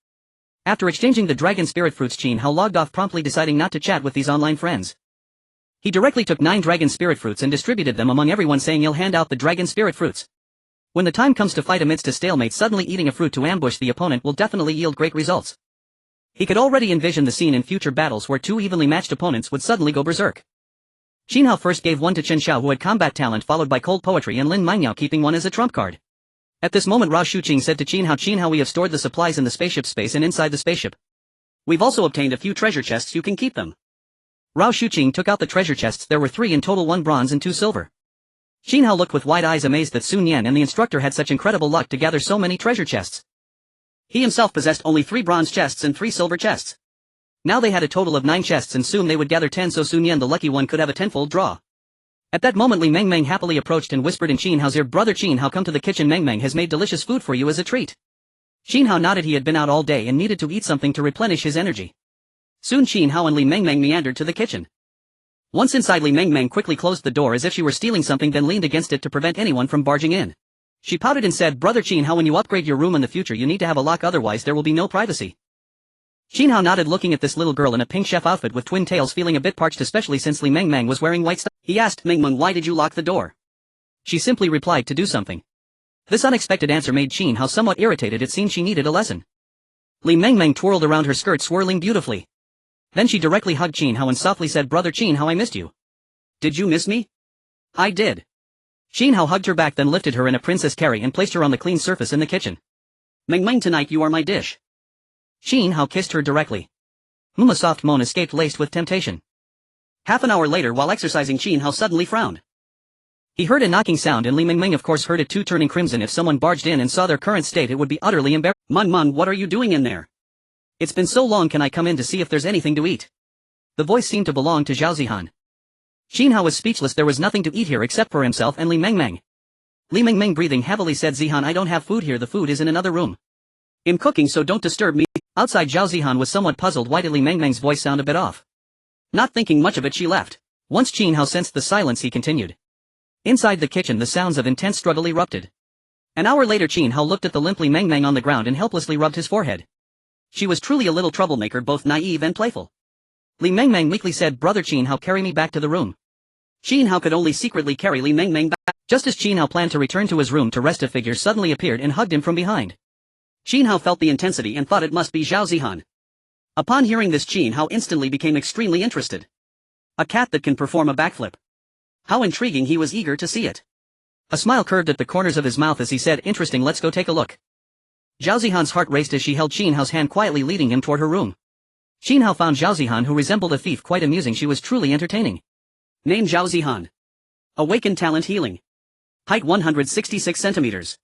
After exchanging the dragon spirit fruits, Qin Hao logged off, promptly deciding not to chat with these online friends. He directly took 9 dragon spirit fruits and distributed them among everyone, saying, I'll hand out the dragon spirit fruits. When the time comes to fight amidst a stalemate, suddenly eating a fruit to ambush the opponent will definitely yield great results. He could already envision the scene in future battles where 2 evenly matched opponents would suddenly go berserk. Qin Hao first gave one to Chen Xiao, who had combat talent, followed by cold poetry, and Lin Mingyao, keeping one as a trump card. At this moment Rao Shuqing said to Qin Hao, we have stored the supplies in the spaceship space and inside the spaceship. We've also obtained a few treasure chests, you can keep them. Rao Shuqing took out the treasure chests. There were 3 in total, 1 bronze and 2 silver. Qin Hao looked with wide eyes, amazed that Sun Yan and the instructor had such incredible luck to gather so many treasure chests. He himself possessed only 3 bronze chests and 3 silver chests. Now they had a total of 9 chests, and soon they would gather 10, so Sun Yan, the lucky one, could have a tenfold draw. At that moment Li Mengmeng happily approached and whispered in Qin Hao's ear, Brother Qin Hao, come to the kitchen, Mengmeng has made delicious food for you as a treat. Qin Hao nodded. He had been out all day and needed to eat something to replenish his energy. Soon Qin Hao and Li Mengmeng meandered to the kitchen. Once inside, Li Mengmeng quickly closed the door as if she were stealing something, then leaned against it to prevent anyone from barging in. She pouted and said, "Brother Qin Hao, when you upgrade your room in the future you need to have a lock, otherwise there will be no privacy." Qin Hao nodded, looking at this little girl in a pink chef outfit with twin tails, feeling a bit parched, especially since Li Mengmeng was wearing white stuff. He asked Mengmeng, "Why did you lock the door?" She simply replied, "To do something." This unexpected answer made Qin Hao somewhat irritated. It seemed she needed a lesson. Li Mengmeng twirled around her skirt, swirling beautifully. Then she directly hugged Qin Hao and softly said, "Brother Qin Hao, I missed you." "Did you miss me?" "I did." Qin Hao hugged her back, then lifted her in a princess carry and placed her on the clean surface in the kitchen. "Mengmeng, tonight you are my dish." Qin Hao kissed her directly. A soft moan escaped, laced with temptation. Half an hour later, while exercising, Qin Hao suddenly frowned. He heard a knocking sound, and Li Mengmeng of course heard it too, turning crimson. If someone barged in and saw their current state, it would be utterly embarrassing. "Mun, what are you doing in there? It's been so long, can I come in to see if there's anything to eat?" The voice seemed to belong to Zhao Zihan. Qin Hao was speechless. There was nothing to eat here except for himself and Li Mengmeng. Li Mengmeng, breathing heavily, said, "Zihan, I don't have food here, the food is in another room. I'm cooking, so don't disturb me." Outside, Zhao Zihan was somewhat puzzled. Why did Li Mengmeng's voice sound a bit off? Not thinking much of it, she left. Once Qin Hao sensed the silence, he continued. Inside the kitchen, the sounds of intense struggle erupted. An hour later, Qin Hao looked at the limp Li Mengmeng on the ground and helplessly rubbed his forehead. She was truly a little troublemaker, both naive and playful. Li Mengmeng meekly said, "Brother Qin Hao, carry me back to the room." Qin Hao could only secretly carry Li Mengmeng back. Just as Qin Hao planned to return to his room to rest, a figure suddenly appeared and hugged him from behind. Qin Hao felt the intensity and thought it must be Zhao Zihan. Upon hearing this, Qin Hao instantly became extremely interested. A cat that can perform a backflip. How intriguing! He was eager to see it. A smile curved at the corners of his mouth as he said, "Interesting, let's go take a look." Zhao Zihan's heart raced as she held Qin Hao's hand, quietly leading him toward her room. Qin Hao found Zhao Zihan, who resembled a thief, quite amusing. She was truly entertaining. Name Zhao Zihan. Awakened talent healing. Height 166 centimeters.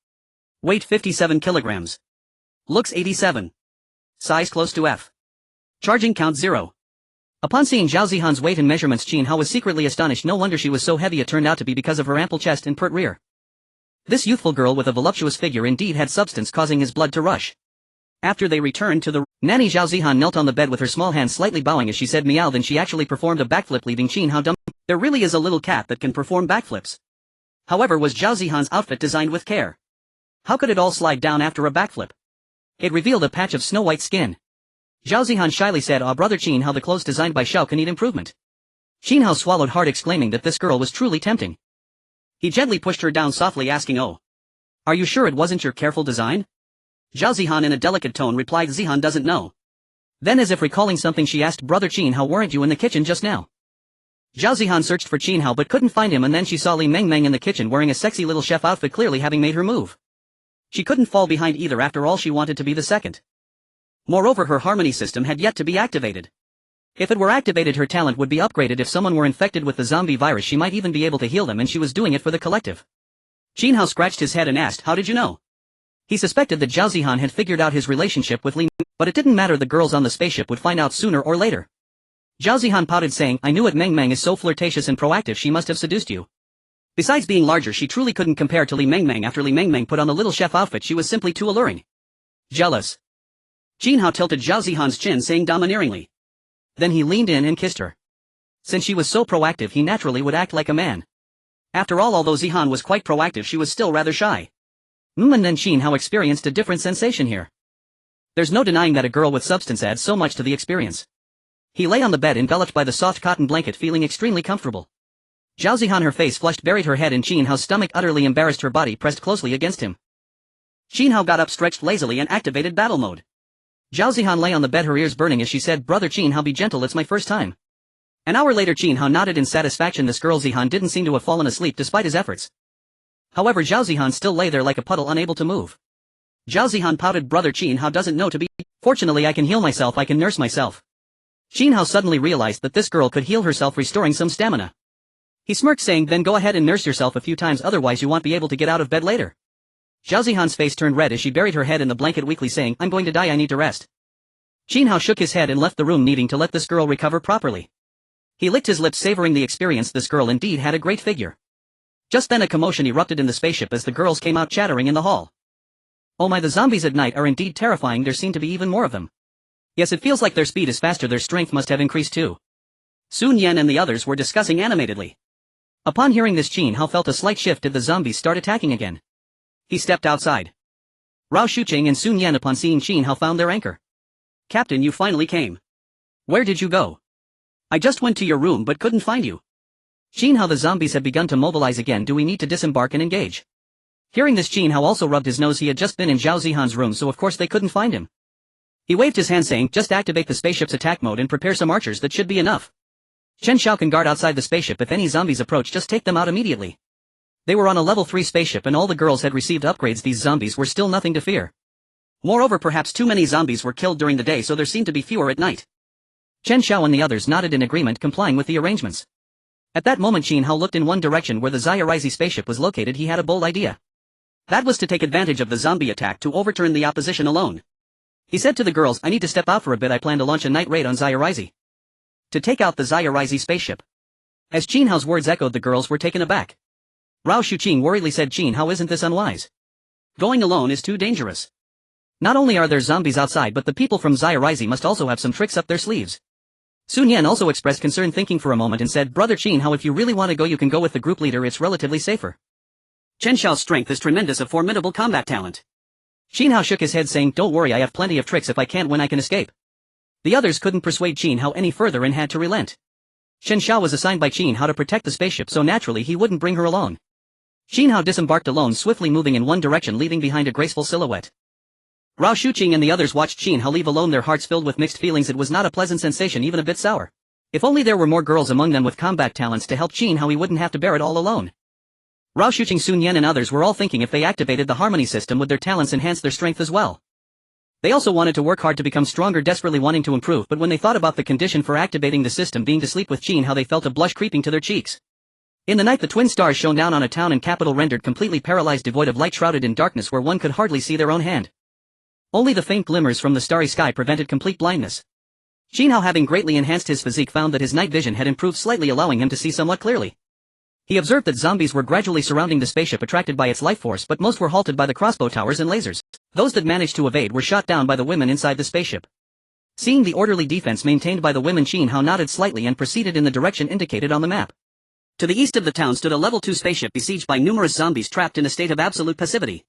Weight 57 kilograms. Looks 87. Size close to F. Charging count 0. Upon seeing Zhao Zihan's weight and measurements, Qin Hao was secretly astonished. No wonder she was so heavy. It turned out to be because of her ample chest and pert rear. This youthful girl with a voluptuous figure indeed had substance, causing his blood to rush. After they returned to the nanny, Zhao Zihan knelt on the bed with her small hands slightly bowing as she said, "Meow." Then she actually performed a backflip, leaving Qin Hao dumb. There really is a little cat that can perform backflips. However, was Zhao Zihan's outfit designed with care? How could it all slide down after a backflip? It revealed a patch of snow-white skin. Zhao Zihan shyly said, "Ah, Brother Qin Hao, the clothes designed by Xiao can need improvement." Qin Hao swallowed hard, exclaiming that this girl was truly tempting. He gently pushed her down softly, asking, "Oh, are you sure it wasn't your careful design?" Zhao Zihan in a delicate tone replied, "Zihan doesn't know." Then, as if recalling something, she asked, "Brother Qin Hao, weren't you in the kitchen just now?" Zhao Zihan searched for Qin Hao but couldn't find him, and then she saw Li Mengmeng in the kitchen wearing a sexy little chef outfit, clearly having made her move. She couldn't fall behind either. After all, she wanted to be the second. Moreover, her harmony system had yet to be activated. If it were activated, her talent would be upgraded. If someone were infected with the zombie virus, she might even be able to heal them, and she was doing it for the collective. Qin Hao scratched his head and asked, "How did you know?" He suspected that Zhao Zihan had figured out his relationship with Li Mengmeng, but it didn't matter. The girls on the spaceship would find out sooner or later. Zhao Zihan pouted, saying, "I knew it. Mengmeng is so flirtatious and proactive. She must have seduced you." Besides being larger, she truly couldn't compare to Li Mengmeng. After Li Mengmeng put on the little chef outfit, she was simply too alluring. Jealous. Qin Hao tilted Zhao Zihan's chin, saying domineeringly. Then he leaned in and kissed her. Since she was so proactive, he naturally would act like a man. After all, although Zihan was quite proactive, she was still rather shy. And then Qin Hao experienced a different sensation here. There's no denying that a girl with substance adds so much to the experience. He lay on the bed enveloped by the soft cotton blanket, feeling extremely comfortable. Zhao Zihan, her face flushed, buried her head in Qin Hao's stomach, utterly embarrassed, her body pressed closely against him. Qin Hao got up, stretched lazily, and activated battle mode. Zhao Zihan lay on the bed, her ears burning as she said, "Brother Qin Hao, be gentle, it's my first time." An hour later, Qin Hao nodded in satisfaction. This girl Zihan didn't seem to have fallen asleep despite his efforts. However, Zhao Zihan still lay there like a puddle, unable to move. Zhao Zihan pouted, "Brother Qin Hao doesn't know to be. Fortunately, I can heal myself, I can nurse myself." Qin Hao suddenly realized that this girl could heal herself, restoring some stamina. He smirked, saying, "Then go ahead and nurse yourself a few times, otherwise you won't be able to get out of bed later." Zhao Zihan's face turned red as she buried her head in the blanket, weakly saying, "I'm going to die, I need to rest." Qin Hao shook his head and left the room, needing to let this girl recover properly. He licked his lips, savoring the experience. This girl indeed had a great figure. Just then a commotion erupted in the spaceship as the girls came out chattering in the hall. Oh my, the zombies at night are indeed terrifying, there seem to be even more of them. Yes, it feels like their speed is faster, their strength must have increased too. Sun Yan and the others were discussing animatedly. Upon hearing this, Qin Hao felt a slight shift. Did the zombies start attacking again? He stepped outside. Rao Shuqing and Sun Yan upon seeing Qin Hao found their anchor. Captain, you finally came. Where did you go? I just went to your room but couldn't find you. Qin Hao, the zombies have begun to mobilize again, do we need to disembark and engage? Hearing this, Qin Hao also rubbed his nose. He had just been in Zhao Zihan's room, so of course they couldn't find him. He waved his hand saying, just activate the spaceship's attack mode and prepare some archers, that should be enough. Chen Xiao can guard outside the spaceship. If any zombies approach, just take them out immediately. They were on a level 3 spaceship and all the girls had received upgrades. These zombies were still nothing to fear. Moreover, perhaps too many zombies were killed during the day, so there seemed to be fewer at night. Chen Xiao and the others nodded in agreement, complying with the arrangements. At that moment, Qin Hao looked in one direction where the Zayarizi spaceship was located. He had a bold idea. That was to take advantage of the zombie attack to overturn the opposition alone. He said to the girls, I need to step out for a bit. I plan to launch a night raid on Zayarizi to take out the Zayarizi spaceship. As Qin Hao's words echoed, the girls were taken aback. Rao Shuqing worriedly said, Qin Hao, isn't this unwise? Going alone is too dangerous. Not only are there zombies outside, but the people from Zayarizi must also have some tricks up their sleeves. Sun Yan also expressed concern, thinking for a moment and said, Brother Qin Hao, if you really want to go, you can go with the group leader, it's relatively safer. Chen Xiao's strength is tremendous, a formidable combat talent. Qin Hao shook his head saying, don't worry, I have plenty of tricks. If I can't win, I can escape. The others couldn't persuade Qin Hao any further and had to relent. Chen Xiao was assigned by Qin Hao to protect the spaceship, so naturally he wouldn't bring her along. Qin Hao disembarked alone, swiftly moving in one direction, leaving behind a graceful silhouette. Rao Shuqing and the others watched Qin Hao leave alone, their hearts filled with mixed feelings. It was not a pleasant sensation, even a bit sour. If only there were more girls among them with combat talents to help Qin Hao, he wouldn't have to bear it all alone. Rao Shuqing, Sun Yan and others were all thinking, if they activated the harmony system, would their talents enhance their strength as well? They also wanted to work hard to become stronger, desperately wanting to improve, but when they thought about the condition for activating the system being to sleep with Qin Hao, they felt a blush creeping to their cheeks. In the night, the twin stars shone down on a town and capital rendered completely paralyzed, devoid of light, shrouded in darkness where one could hardly see their own hand. Only the faint glimmers from the starry sky prevented complete blindness. Qin Hao, having greatly enhanced his physique, found that his night vision had improved slightly, allowing him to see somewhat clearly. He observed that zombies were gradually surrounding the spaceship, attracted by its life force, but most were halted by the crossbow towers and lasers. Those that managed to evade were shot down by the women inside the spaceship. Seeing the orderly defense maintained by the women, Qin Hao nodded slightly and proceeded in the direction indicated on the map. To the east of the town stood a level 2 spaceship besieged by numerous zombies trapped in a state of absolute passivity.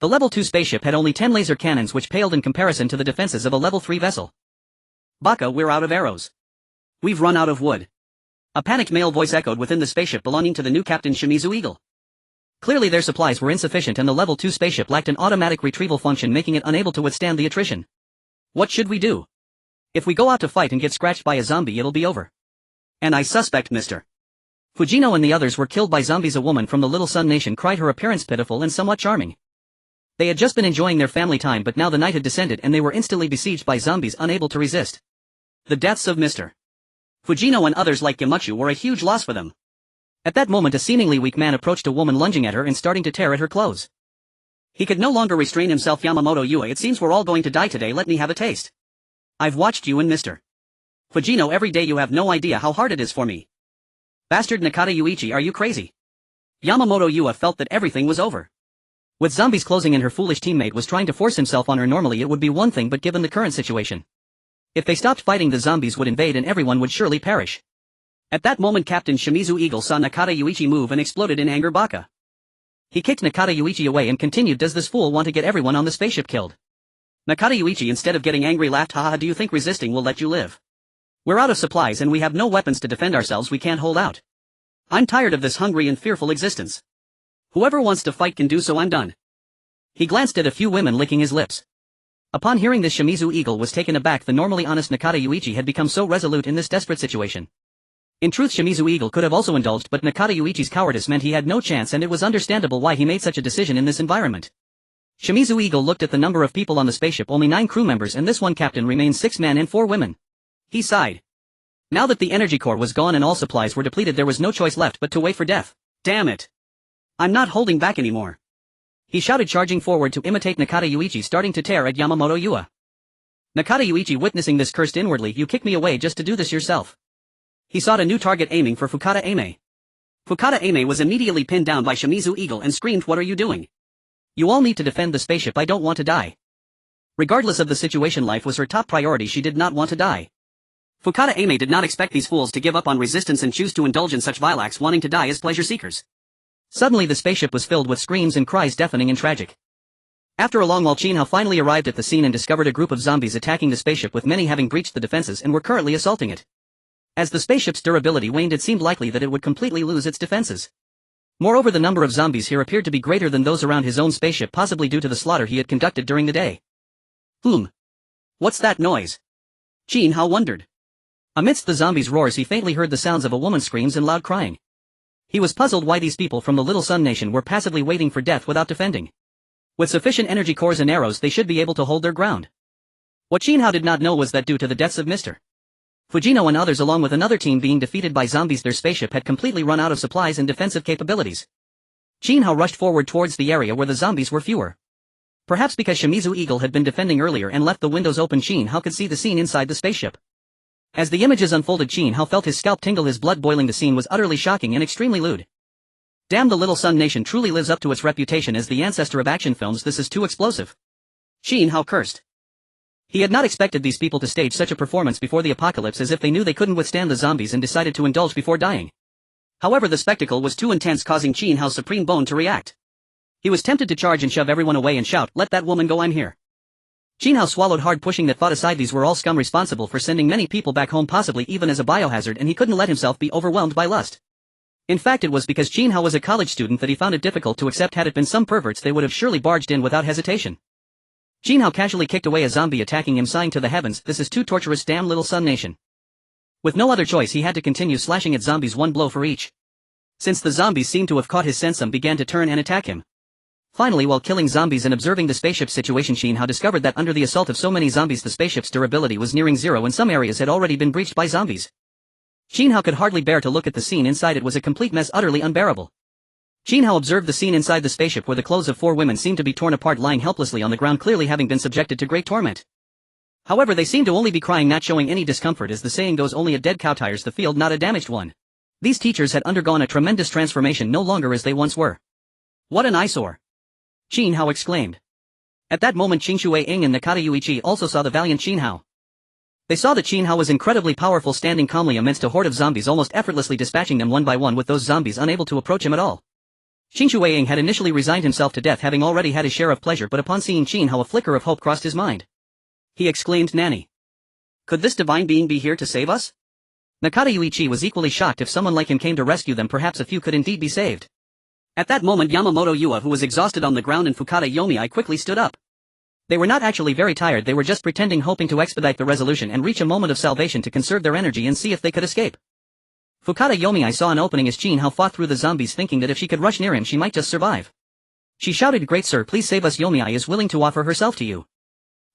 The level 2 spaceship had only 10 laser cannons, which paled in comparison to the defenses of a level 3 vessel. Baka, we're out of arrows. We've run out of wood. A panicked male voice echoed within the spaceship belonging to the new captain, Shimizu Eagle. Clearly their supplies were insufficient and the level 2 spaceship lacked an automatic retrieval function, making it unable to withstand the attrition. What should we do? If we go out to fight and get scratched by a zombie, it'll be over. And I suspect Mr. Fujino and the others were killed by zombies. A woman from the Little Sun Nation cried, her appearance pitiful and somewhat charming. They had just been enjoying their family time, but now the night had descended and they were instantly besieged by zombies, unable to resist. The deaths of Mr. Fujino and others like Yamachu were a huge loss for them. At that moment, a seemingly weak man approached a woman, lunging at her and starting to tear at her clothes. He could no longer restrain himself. Yamamoto Yue, it seems we're all going to die today, let me have a taste. I've watched you and Mr. Fujino every day, you have no idea how hard it is for me. Bastard Nakata Yuichi, are you crazy? Yamamoto Yue felt that everything was over. With zombies closing in, her foolish teammate was trying to force himself on her. Normally it would be one thing, but given the current situation, if they stopped fighting, the zombies would invade and everyone would surely perish. At that moment, Captain Shimizu Eagle saw Nakata Yuichi move and exploded in anger. Baka. He kicked Nakata Yuichi away and continued, does this fool want to get everyone on the spaceship killed? Nakata Yuichi, instead of getting angry, laughed, haha, do you think resisting will let you live? We're out of supplies and we have no weapons to defend ourselves, we can't hold out. I'm tired of this hungry and fearful existence. Whoever wants to fight can do so, I'm done. He glanced at a few women, licking his lips. Upon hearing this, Shimizu Eagle was taken aback. The normally honest Nakata Yuichi had become so resolute in this desperate situation. In truth, Shimizu Eagle could have also indulged, but Nakata Yuichi's cowardice meant he had no chance, and it was understandable why he made such a decision in this environment. Shimizu Eagle looked at the number of people on the spaceship, only 9 crew members, and this one captain remained 6 men and 4 women. He sighed. Now that the energy core was gone and all supplies were depleted, there was no choice left but to wait for death. Damn it! I'm not holding back anymore. He shouted, charging forward to imitate Nakata Yuichi, starting to tear at Yamamoto Yue. Nakata Yuichi, witnessing this, cursed inwardly, you kicked me away just to do this yourself. He sought a new target, aiming for Fukata Ame. Fukata Ame was immediately pinned down by Shimizu Eagle and screamed, what are you doing? You all need to defend the spaceship. I don't want to die. Regardless of the situation, life was her top priority. She did not want to die. Fukada Ame did not expect these fools to give up on resistance and choose to indulge in such vile acts, wanting to die as pleasure seekers. Suddenly the spaceship was filled with screams and cries, deafening and tragic. After a long while, Qin Hao finally arrived at the scene and discovered a group of zombies attacking the spaceship, with many having breached the defenses and were currently assaulting it. As the spaceship's durability waned, it seemed likely that it would completely lose its defenses. Moreover, the number of zombies here appeared to be greater than those around his own spaceship, possibly due to the slaughter he had conducted during the day. What's that noise? Qin Hao wondered. Amidst the zombies' roars, he faintly heard the sounds of a woman's screams and loud crying. He was puzzled why these people from the Little Sun Nation were passively waiting for death without defending. With sufficient energy cores and arrows, they should be able to hold their ground. What Qin Hao did not know was that due to the deaths of Mr. Fujino and others, along with another team being defeated by zombies, their spaceship had completely run out of supplies and defensive capabilities. Qin Hao rushed forward towards the area where the zombies were fewer. Perhaps because Shimizu Eagle had been defending earlier and left the windows open, Qin Hao could see the scene inside the spaceship. As the images unfolded, Qin Hao felt his scalp tingle, his blood boiling. The scene was utterly shocking and extremely lewd. Damn, the Little Sun Nation truly lives up to its reputation as the ancestor of action films. This is too explosive. Qin Hao cursed. He had not expected these people to stage such a performance before the apocalypse, as if they knew they couldn't withstand the zombies and decided to indulge before dying. However, the spectacle was too intense, causing Qin Hao's supreme bone to react. He was tempted to charge and shove everyone away and shout, "Let that woman go, I'm here." Qin Hao swallowed hard, pushing that thought aside. These were all scum responsible for sending many people back home, possibly even as a biohazard, and he couldn't let himself be overwhelmed by lust. In fact, it was because Qin Hao was a college student that he found it difficult to accept. Had it been some perverts, they would have surely barged in without hesitation. Qin Hao casually kicked away a zombie attacking him, sighing to the heavens, "This is too torturous, damn Little Sun Nation." With no other choice, he had to continue slashing at zombies, one blow for each. Since the zombies seemed to have caught his scent, some began to turn and attack him. Finally, while killing zombies and observing the spaceship's situation, Qin Hao discovered that under the assault of so many zombies, the spaceship's durability was nearing zero and some areas had already been breached by zombies. Qin Hao could hardly bear to look at the scene inside. It was a complete mess, utterly unbearable. Qin Hao observed the scene inside the spaceship, where the clothes of 4 women seemed to be torn apart, lying helplessly on the ground, clearly having been subjected to great torment. However, they seemed to only be crying, not showing any discomfort. As the saying goes, only a dead cow tires the field, not a damaged one. These teachers had undergone a tremendous transformation, no longer as they once were. "What an eyesore!" Qin Hao exclaimed. At that moment, Qin Shuai-ing and Nakata Yuichi also saw the valiant Qin Hao. They saw that Qin Hao was incredibly powerful, standing calmly amidst a horde of zombies, almost effortlessly dispatching them one by one, with those zombies unable to approach him at all. Qin Shuai-ing had initially resigned himself to death, having already had his share of pleasure, but upon seeing Qin Hao, a flicker of hope crossed his mind. He exclaimed, "Nanny! Could this divine being be here to save us?" Nakata Yuichi was equally shocked. If someone like him came to rescue them, perhaps a few could indeed be saved. At that moment, Yamamoto Yua, who was exhausted on the ground, and Fukada Yomiai quickly stood up. They were not actually very tired, they were just pretending, hoping to expedite the resolution and reach a moment of salvation to conserve their energy and see if they could escape. Fukada Yomiai saw an opening as Qin Hao fought through the zombies, thinking that if she could rush near him she might just survive. She shouted, "Great sir, please save us, Yomiai is willing to offer herself to you."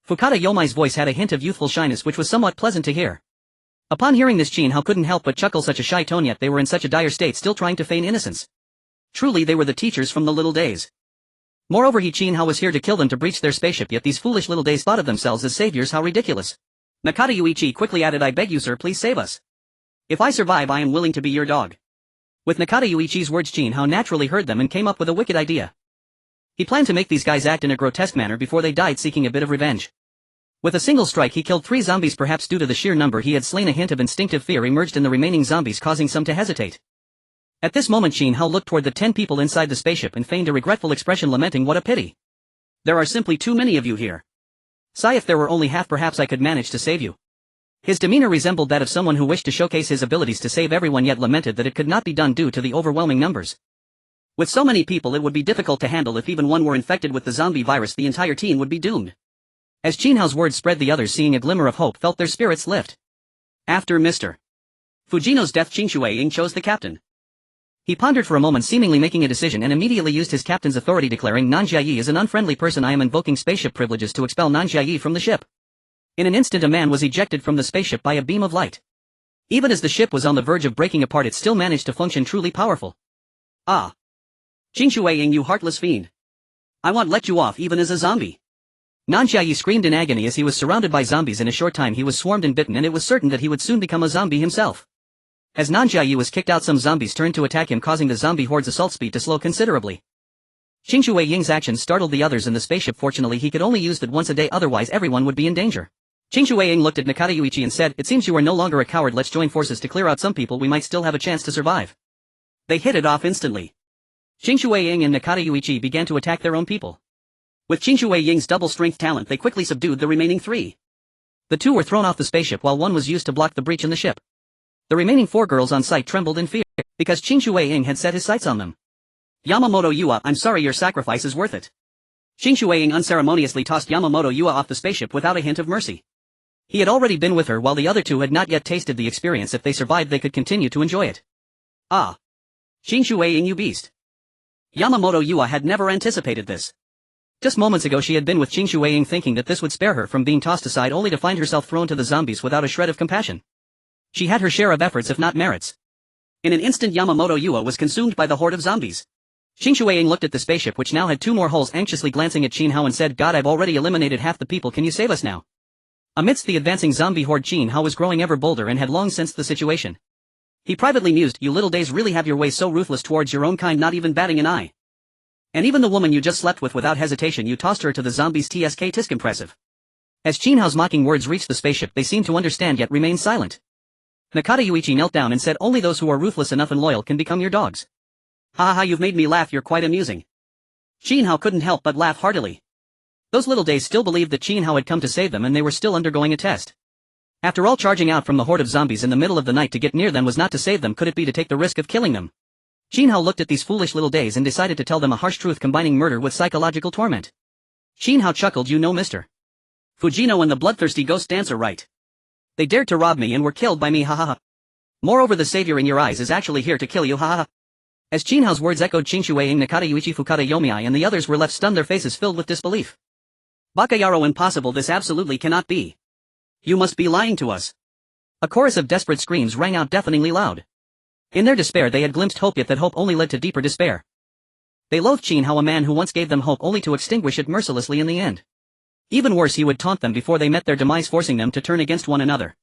Fukada Yomai's voice had a hint of youthful shyness, which was somewhat pleasant to hear. Upon hearing this, Qin Hao couldn't help but chuckle. Such a shy tone, yet they were in such a dire state, still trying to feign innocence. Truly, they were the teachers from the little days. Moreover, Qin Hao was here to kill them, to breach their spaceship, yet these foolish little days thought of themselves as saviors. How ridiculous. Nakata Yuichi quickly added, "I beg you sir, please save us. If I survive, I am willing to be your dog." With Nakata Yuichi's words, Qin Hao naturally heard them and came up with a wicked idea. He planned to make these guys act in a grotesque manner before they died, seeking a bit of revenge. With a single strike he killed 3 zombies, perhaps due to the sheer number he had slain. A hint of instinctive fear emerged in the remaining zombies, causing some to hesitate. At this moment, Qin Hao looked toward the 10 people inside the spaceship and feigned a regretful expression, lamenting, "What a pity. There are simply too many of you here. Sigh, if there were only half, perhaps I could manage to save you." His demeanor resembled that of someone who wished to showcase his abilities to save everyone, yet lamented that it could not be done due to the overwhelming numbers. With so many people, it would be difficult to handle. If even one were infected with the zombie virus, the entire team would be doomed. As Qin Hao's words spread, the others, seeing a glimmer of hope, felt their spirits lift. After Mr. Fujino's death, Qin Shuai-ing chose the captain. He pondered for a moment, seemingly making a decision, and immediately used his captain's authority, declaring, "Nanjiayi is an unfriendly person. I am invoking spaceship privileges to expel Nanjiayi from the ship." In an instant, a man was ejected from the spaceship by a beam of light. Even as the ship was on the verge of breaking apart, it still managed to function, truly powerful. "Ah! Qin Shuai-ing, you heartless fiend. I won't let you off even as a zombie." Nanjiayi screamed in agony as he was surrounded by zombies. In a short time he was swarmed and bitten, and it was certain that he would soon become a zombie himself. As Nanjiayi was kicked out, some zombies turned to attack him, causing the zombie horde's assault speed to slow considerably. Qin Shui Ying's actions startled the others in the spaceship. Fortunately he could only use that once a day, otherwise everyone would be in danger. Qin Shui Ying looked at Nakata Yuichi and said, "It seems you are no longer a coward. Let's join forces to clear out some people. We might still have a chance to survive." They hit it off instantly. Qin Shui Ying and Nakata Yuichi began to attack their own people. With Qin Shui Ying's double-strength talent they quickly subdued the remaining three. The two were thrown off the spaceship while one was used to block the breach in the ship. The remaining four girls on site trembled in fear, because Qin Shui Ying had set his sights on them. "Yamamoto Yua, I'm sorry, your sacrifice is worth it." Qin Shui Ying unceremoniously tossed Yamamoto Yua off the spaceship without a hint of mercy. He had already been with her while the other two had not yet tasted the experience. If they survived they could continue to enjoy it. Ah! Qin Shui Ying, you beast! Yamamoto Yua had never anticipated this. Just moments ago she had been with Qin Shui Ying thinking that this would spare her from being tossed aside, only to find herself thrown to the zombies without a shred of compassion. She had her share of efforts if not merits. In an instant Yamamoto Yua was consumed by the horde of zombies. Qin Shui Ying looked at the spaceship which now had two more holes, anxiously glancing at Qin Hao and said, "God, I've already eliminated half the people, can you save us now?" Amidst the advancing zombie horde Qin Hao was growing ever bolder and had long sensed the situation. He privately mused, "You little days really have your way so ruthless towards your own kind, not even batting an eye. And even the woman you just slept with, without hesitation you tossed her to the zombies. Tisk impressive." As Qin Hao's mocking words reached the spaceship they seemed to understand yet remained silent. Nakata Yuichi knelt down and said, "Only those who are ruthless enough and loyal can become your dogs." "Ha ha ha, you've made me laugh, you're quite amusing." Qin Hao couldn't help but laugh heartily. Those little days still believed that Qin Hao had come to save them and they were still undergoing a test. After all, charging out from the horde of zombies in the middle of the night to get near them was not to save them, could it be to take the risk of killing them? Qin Hao looked at these foolish little days and decided to tell them a harsh truth, combining murder with psychological torment. Qin Hao chuckled, "You know Mr. Fujino and the bloodthirsty ghost dancer, right? They dared to rob me and were killed by me, ha ha ha. Moreover, the savior in your eyes is actually here to kill you, ha ha ha." As Qin Hao's words echoed, Qin Shui Ying, Nakata Yuichi, Fukada Yomiai and the others were left stunned, their faces filled with disbelief. "Bakayaro, impossible, this absolutely cannot be. You must be lying to us." A chorus of desperate screams rang out deafeningly loud. In their despair they had glimpsed hope, yet that hope only led to deeper despair. They loathed Qin Hao, a man who once gave them hope only to extinguish it mercilessly in the end. Even worse, he would taunt them before they met their demise, forcing them to turn against one another.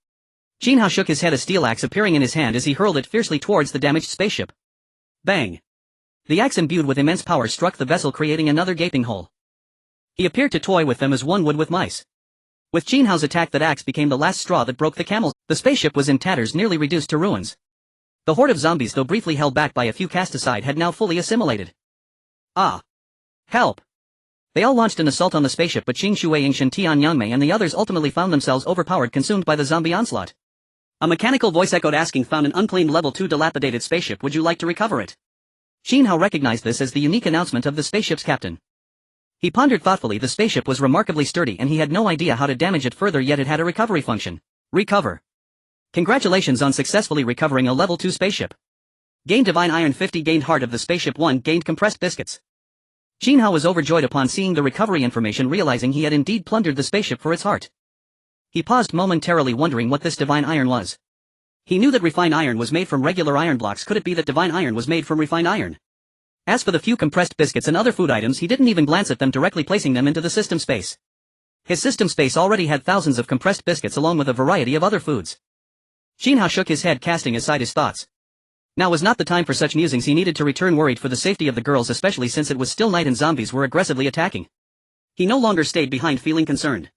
Qin Hao shook his head, a steel axe appearing in his hand as he hurled it fiercely towards the damaged spaceship. Bang! The axe, imbued with immense power, struck the vessel, creating another gaping hole. He appeared to toy with them as one would with mice. With Qin Hao's attack, that axe became the last straw that broke the camel. The spaceship was in tatters, nearly reduced to ruins. The horde of zombies, though briefly held back by a few cast aside, had now fully assimilated. Ah! Help! They all launched an assault on the spaceship, but Qin Shui Ying, Shen Tian Yangmei and the others ultimately found themselves overpowered, consumed by the zombie onslaught. A mechanical voice echoed, asking, "Found an unplaned level 2 dilapidated spaceship, would you like to recover it?" Qin Hao recognized this as the unique announcement of the spaceship's captain. He pondered thoughtfully. The spaceship was remarkably sturdy and he had no idea how to damage it further, yet it had a recovery function. Recover. Congratulations on successfully recovering a level 2 spaceship. Gained divine iron 50, gained heart of the spaceship 1, gained compressed biscuits. Qin Hao was overjoyed upon seeing the recovery information, realizing he had indeed plundered the spaceship for its heart. He paused momentarily, wondering what this divine iron was. He knew that refined iron was made from regular iron blocks. Could it be that divine iron was made from refined iron? As for the few compressed biscuits and other food items, he didn't even glance at them, directly placing them into the system space. His system space already had thousands of compressed biscuits along with a variety of other foods. Qin Hao shook his head, casting aside his thoughts. Now was not the time for such musings. He needed to return, worried for the safety of the girls, especially since it was still night and zombies were aggressively attacking. He no longer stayed behind, feeling concerned.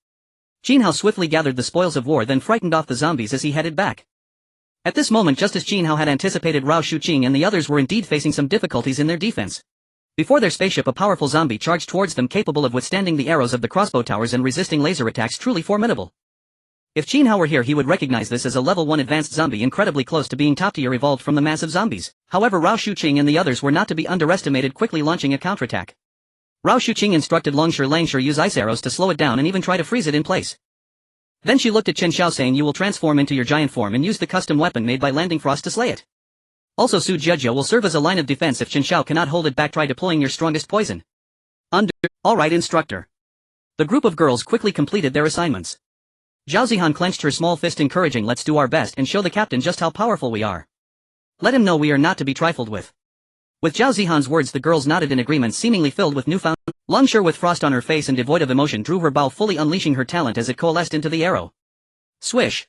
Qin Hao swiftly gathered the spoils of war, then frightened off the zombies as he headed back. At this moment, just as Qin Hao had anticipated, Rao Shuqing and the others were indeed facing some difficulties in their defense. Before their spaceship, a powerful zombie charged towards them, capable of withstanding the arrows of the crossbow towers and resisting laser attacks, truly formidable. If Qin Hao were here, he would recognize this as a level 1 advanced zombie, incredibly close to being top tier, evolved from the massive zombies. However, Rao Shuqing and the others were not to be underestimated, quickly launching a counterattack. Rao Shuqing instructed Langshi use ice arrows to slow it down and even try to freeze it in place. Then she looked at Chen Xiao, saying, "You will transform into your giant form and use the custom weapon made by Landing Frost to slay it. Also, Su Jiejia will serve as a line of defense if Chen Xiao cannot hold it back. Try deploying your strongest poison." Alright, instructor. The group of girls quickly completed their assignments. Zhao Zihan clenched her small fist, encouraging, "Let's do our best and show the captain just how powerful we are. Let him know we are not to be trifled with." With Zhao Zihan's words, the girls nodded in agreement, seemingly filled with newfound. Longshi, with frost on her face and devoid of emotion, drew her bow, fully unleashing her talent as it coalesced into the arrow. Swish!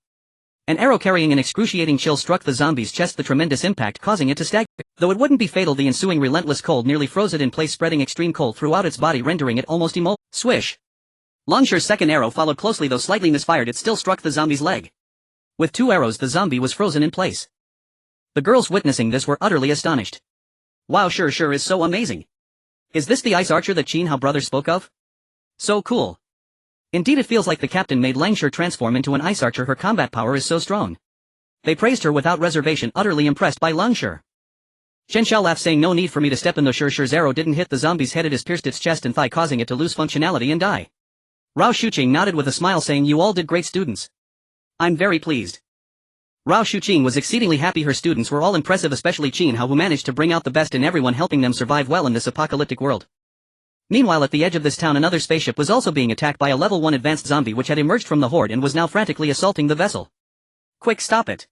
An arrow carrying an excruciating chill struck the zombie's chest, the tremendous impact causing it to stagger. Though it wouldn't be fatal, the ensuing relentless cold nearly froze it in place, spreading extreme cold throughout its body, rendering it almost immobile. Swish! Longshire's second arrow followed closely. Though slightly misfired, it still struck the zombie's leg. With 2 arrows, the zombie was frozen in place. The girls witnessing this were utterly astonished. Wow, sure is so amazing. Is this the ice archer that Qin Hao brothers spoke of? So cool. Indeed, it feels like the captain made Langshire transform into an ice archer. Her combat power is so strong. They praised her without reservation, utterly impressed by Langshire. Chen Xiao laughed, saying, no need for me to step in, though Shire's arrow didn't hit the zombie's head. It has pierced its chest and thigh, causing it to lose functionality and die. Rao Shuqing nodded with a smile, saying, you all did great, students. I'm very pleased. Rao Shuqing was exceedingly happy. Her students were all impressive, especially Qin Hao, who managed to bring out the best in everyone, helping them survive well in this apocalyptic world. Meanwhile, at the edge of this town, another spaceship was also being attacked by a level 1 advanced zombie which had emerged from the horde and was now frantically assaulting the vessel. Quick, stop it.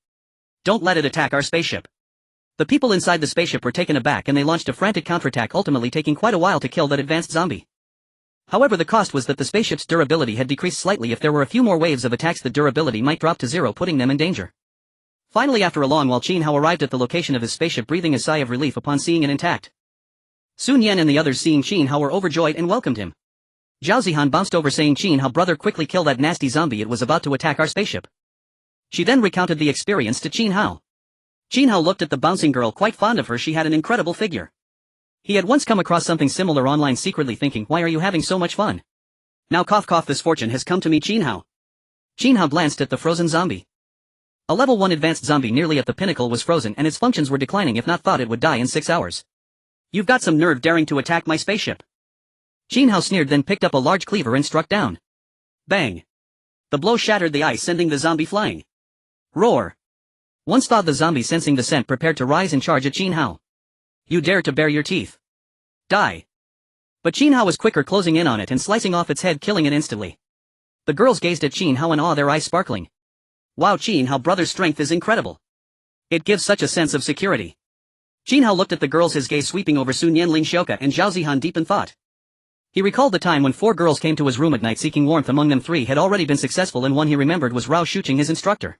Don't let it attack our spaceship. The people inside the spaceship were taken aback and they launched a frantic counterattack, ultimately taking quite a while to kill that advanced zombie. However, the cost was that the spaceship's durability had decreased slightly. If there were a few more waves of attacks, the durability might drop to 0, putting them in danger. Finally, after a long while, Qin Hao arrived at the location of his spaceship, breathing a sigh of relief upon seeing it intact. Sun Yan and the others, seeing Qin Hao, were overjoyed and welcomed him. Zhao Zihan bounced over, saying, Qin Hao, brother, quickly kill that nasty zombie, it was about to attack our spaceship. She then recounted the experience to Qin Hao. Qin Hao looked at the bouncing girl, quite fond of her. She had an incredible figure. He had once come across something similar online, secretly thinking, why are you having so much fun? Now cough cough, this fortune has come to me, Qin Hao. Qin Hao glanced at the frozen zombie. A level 1 advanced zombie nearly at the pinnacle was frozen and its functions were declining. If not, thought it would die in 6 hours. You've got some nerve daring to attack my spaceship. Qin Hao sneered, then picked up a large cleaver and struck down. Bang! The blow shattered the ice, sending the zombie flying. Roar! Once thawed, the zombie, sensing the scent, prepared to rise and charge at Qin Hao. You dare to bare your teeth. Die. But Qin Hao was quicker, closing in on it and slicing off its head, killing it instantly. The girls gazed at Qin Hao in awe, their eyes sparkling. Wow, Qin Hao brother's strength is incredible. It gives such a sense of security. Qin Hao looked at the girls, his gaze sweeping over Sun Yan, Ling Xiaoka and Zhao Zihan, deep in thought. He recalled the time when 4 girls came to his room at night seeking warmth. Among them 3 had already been successful, and one he remembered was Rao Shuqing, his instructor.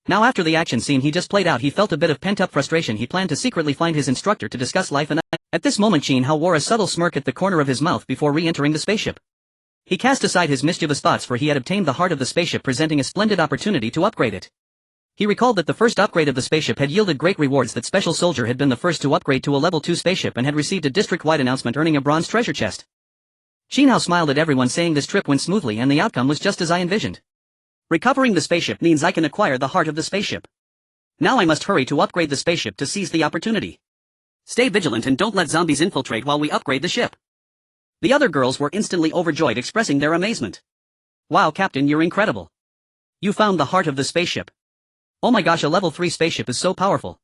Now, after the action scene he just played out, he felt a bit of pent-up frustration. He planned to secretly find his instructor to discuss life and at this moment Qin Hao wore a subtle smirk at the corner of his mouth before re-entering the spaceship. He cast aside his mischievous thoughts, for he had obtained the heart of the spaceship, presenting a splendid opportunity to upgrade it. He recalled that the first upgrade of the spaceship had yielded great rewards. That Special Soldier had been the first to upgrade to a level 2 spaceship and had received a district-wide announcement, earning a bronze treasure chest. Qin Hao smiled at everyone, saying, this trip went smoothly and the outcome was just as I envisioned. Recovering the spaceship means I can acquire the heart of the spaceship. Now I must hurry to upgrade the spaceship to seize the opportunity. Stay vigilant and don't let zombies infiltrate while we upgrade the ship. The other girls were instantly overjoyed, expressing their amazement. Wow, Captain, you're incredible. You found the heart of the spaceship. Oh my gosh, a level 3 spaceship is so powerful.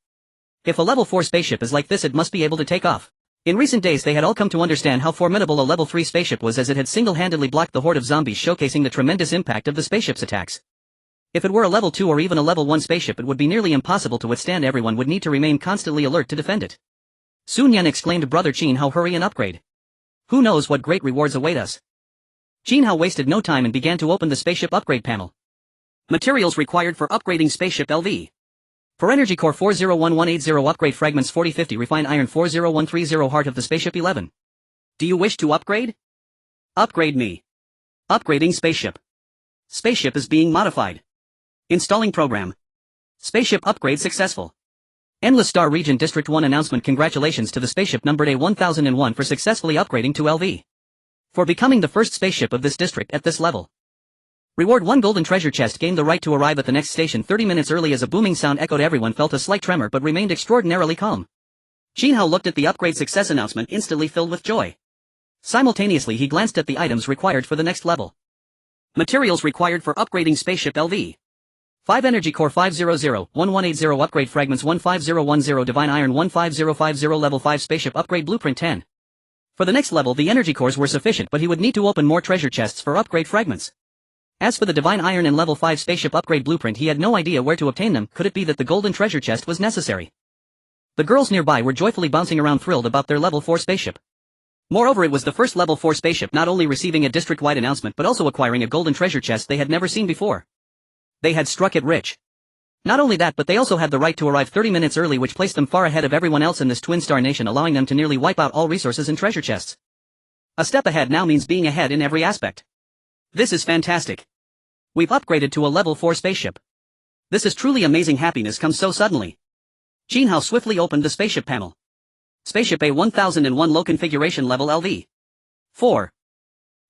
If a level 4 spaceship is like this, it must be able to take off. In recent days they had all come to understand how formidable a level 3 spaceship was, as it had single-handedly blocked the horde of zombies, showcasing the tremendous impact of the spaceship's attacks. If it were a level 2 or even a level 1 spaceship, it would be nearly impossible to withstand. Everyone would need to remain constantly alert to defend it. Sun Yan exclaimed, brother Qin Hao, hurry and upgrade. Who knows what great rewards await us. Qin Hao wasted no time and began to open the spaceship upgrade panel. Materials required for upgrading spaceship LV. For energy core 401180, upgrade fragments 4050, refined iron 40130, heart of the spaceship 11. Do you wish to upgrade? Upgrade me. Upgrading spaceship. Spaceship is being modified. Installing program. Spaceship upgrade successful. Endless Star Region District 1 announcement. Congratulations to the spaceship numbered A1001 for successfully upgrading to LV. For becoming the first spaceship of this district at this level. Reward 1 golden treasure chest. Gained the right to arrive at the next station 30 minutes early. As a booming sound echoed, everyone felt a slight tremor but remained extraordinarily calm. Qin Hao looked at the upgrade success announcement, instantly filled with joy. Simultaneously he glanced at the items required for the next level. Materials required for upgrading spaceship LV. 5 energy core 5001180, upgrade fragments 15010, divine iron 15050, level 5 spaceship upgrade blueprint 10. For the next level the energy cores were sufficient, but he would need to open more treasure chests for upgrade fragments. As for the divine iron and level 5 spaceship upgrade blueprint, he had no idea where to obtain them. Could it be that the golden treasure chest was necessary? The girls nearby were joyfully bouncing around, thrilled about their level 4 spaceship. Moreover, it was the first level 4 spaceship not only receiving a district-wide announcement but also acquiring a golden treasure chest they had never seen before. They had struck it rich. Not only that, but they also had the right to arrive 30 minutes early, which placed them far ahead of everyone else in this twin star nation, allowing them to nearly wipe out all resources and treasure chests. A step ahead now means being ahead in every aspect. This is fantastic. We've upgraded to a level 4 spaceship. This is truly amazing. Happiness comes so suddenly. Qin Hao swiftly opened the spaceship panel. Spaceship A1001, low configuration level LV. 4.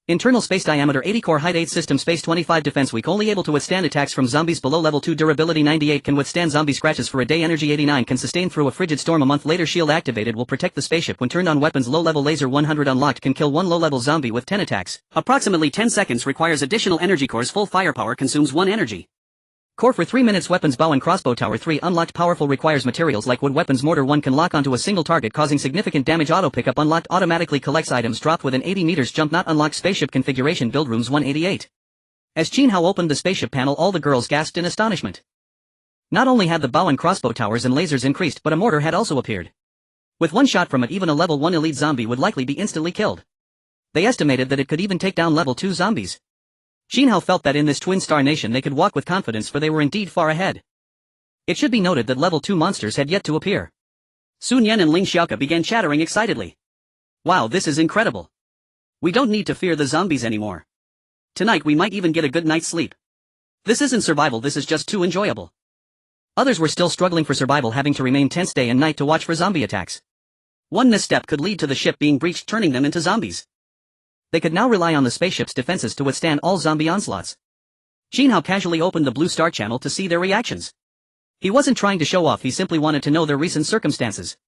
Internal space diameter 80, core height 8, system space 25, defense weak, only able to withstand attacks from zombies below level 2, durability 98, can withstand zombie scratches for a day, energy 89, can sustain through a frigid storm a month later, shield activated, will protect the spaceship when turned on, weapons low level laser 100 unlocked, can kill one low level zombie with 10 attacks, approximately 10 seconds, requires additional energy cores, full firepower, consumes 1 energy core for 3 minutes, weapons bow and crossbow tower 3 unlocked, powerful, requires materials like wood, weapons mortar 1 can lock onto a single target causing significant damage, auto pickup unlocked, automatically collects items dropped with an 80 meters jump not unlocked, spaceship configuration build rooms 188. As Qin Hao opened the spaceship panel, all the girls gasped in astonishment. Not only had the bow and crossbow towers and lasers increased, but a mortar had also appeared. With one shot from it, even a level 1 elite zombie would likely be instantly killed. They estimated that it could even take down level 2 zombies. Qin Hao felt that in this twin star nation they could walk with confidence, for they were indeed far ahead. It should be noted that level 2 monsters had yet to appear. Sun Yan and Ling Xiaoke began chattering excitedly. Wow, this is incredible. We don't need to fear the zombies anymore. Tonight we might even get a good night's sleep. This isn't survival, this is just too enjoyable. Others were still struggling for survival, having to remain tense day and night to watch for zombie attacks. One misstep could lead to the ship being breached, turning them into zombies. They could now rely on the spaceship's defenses to withstand all zombie onslaughts. Qin Hao casually opened the Blue Star channel to see their reactions. He wasn't trying to show off, he simply wanted to know their recent circumstances.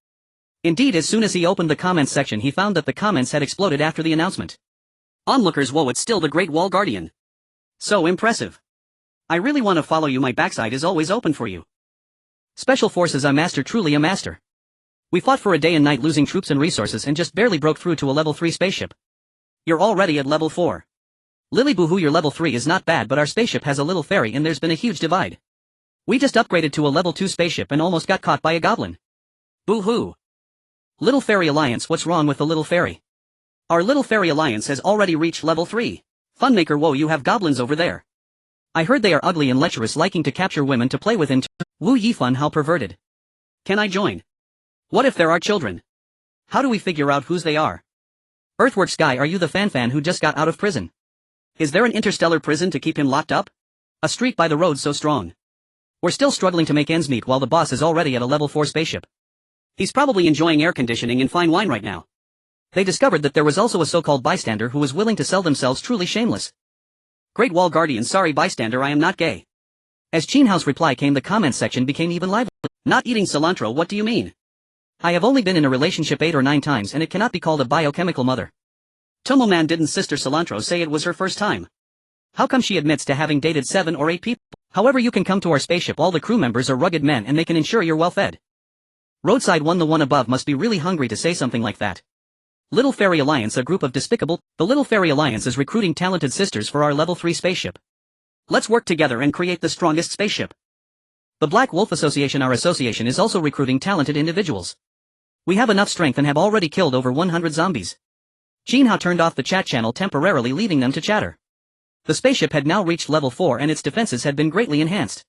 Indeed, as soon as he opened the comments section, he found that the comments had exploded after the announcement. Onlookers, whoa, it's still the Great Wall Guardian. So impressive. I really want to follow you, my backside is always open for you. Special Forces, a master, truly a master. We fought for a day and night, losing troops and resources, and just barely broke through to a level 3 spaceship. You're already at level 4. Lily boohoo, your level 3 is not bad, but our spaceship has a little fairy and there's been a huge divide. We just upgraded to a level 2 spaceship and almost got caught by a goblin. Boo-hoo. Little Fairy Alliance, what's wrong with the Little Fairy? Our Little Fairy Alliance has already reached level 3. Funmaker, whoa, you have goblins over there. I heard they are ugly and lecherous, liking to capture women to play with and Wu Yifun, how perverted. Can I join? What if there are children? How do we figure out whose they are? Earthworks guy, are you the fan who just got out of prison? Is there an interstellar prison to keep him locked up? A street by the road so strong. We're still struggling to make ends meet while the boss is already at a level 4 spaceship. He's probably enjoying air conditioning and fine wine right now. They discovered that there was also a so-called bystander who was willing to sell themselves, truly shameless. Great Wall Guardian, sorry bystander, I am not gay. As Qin Hao's reply came, the comments section became even lively. Not eating cilantro, what do you mean? I have only been in a relationship 8 or 9 times and it cannot be called a biochemical mother. Tomoman, didn't Sister Cilantro say it was her first time? How come she admits to having dated 7 or 8 people? However, you can come to our spaceship, all the crew members are rugged men and they can ensure you're well fed. Roadside one, the one above must be really hungry to say something like that. Little Fairy Alliance, a group of despicable. The Little Fairy Alliance is recruiting talented sisters for our level 3 spaceship. Let's work together and create the strongest spaceship. The Black Wolf Association, our association, is also recruiting talented individuals. We have enough strength and have already killed over 100 zombies. Qin Hao turned off the chat channel temporarily, leaving them to chatter. The spaceship had now reached level 4 and its defenses had been greatly enhanced.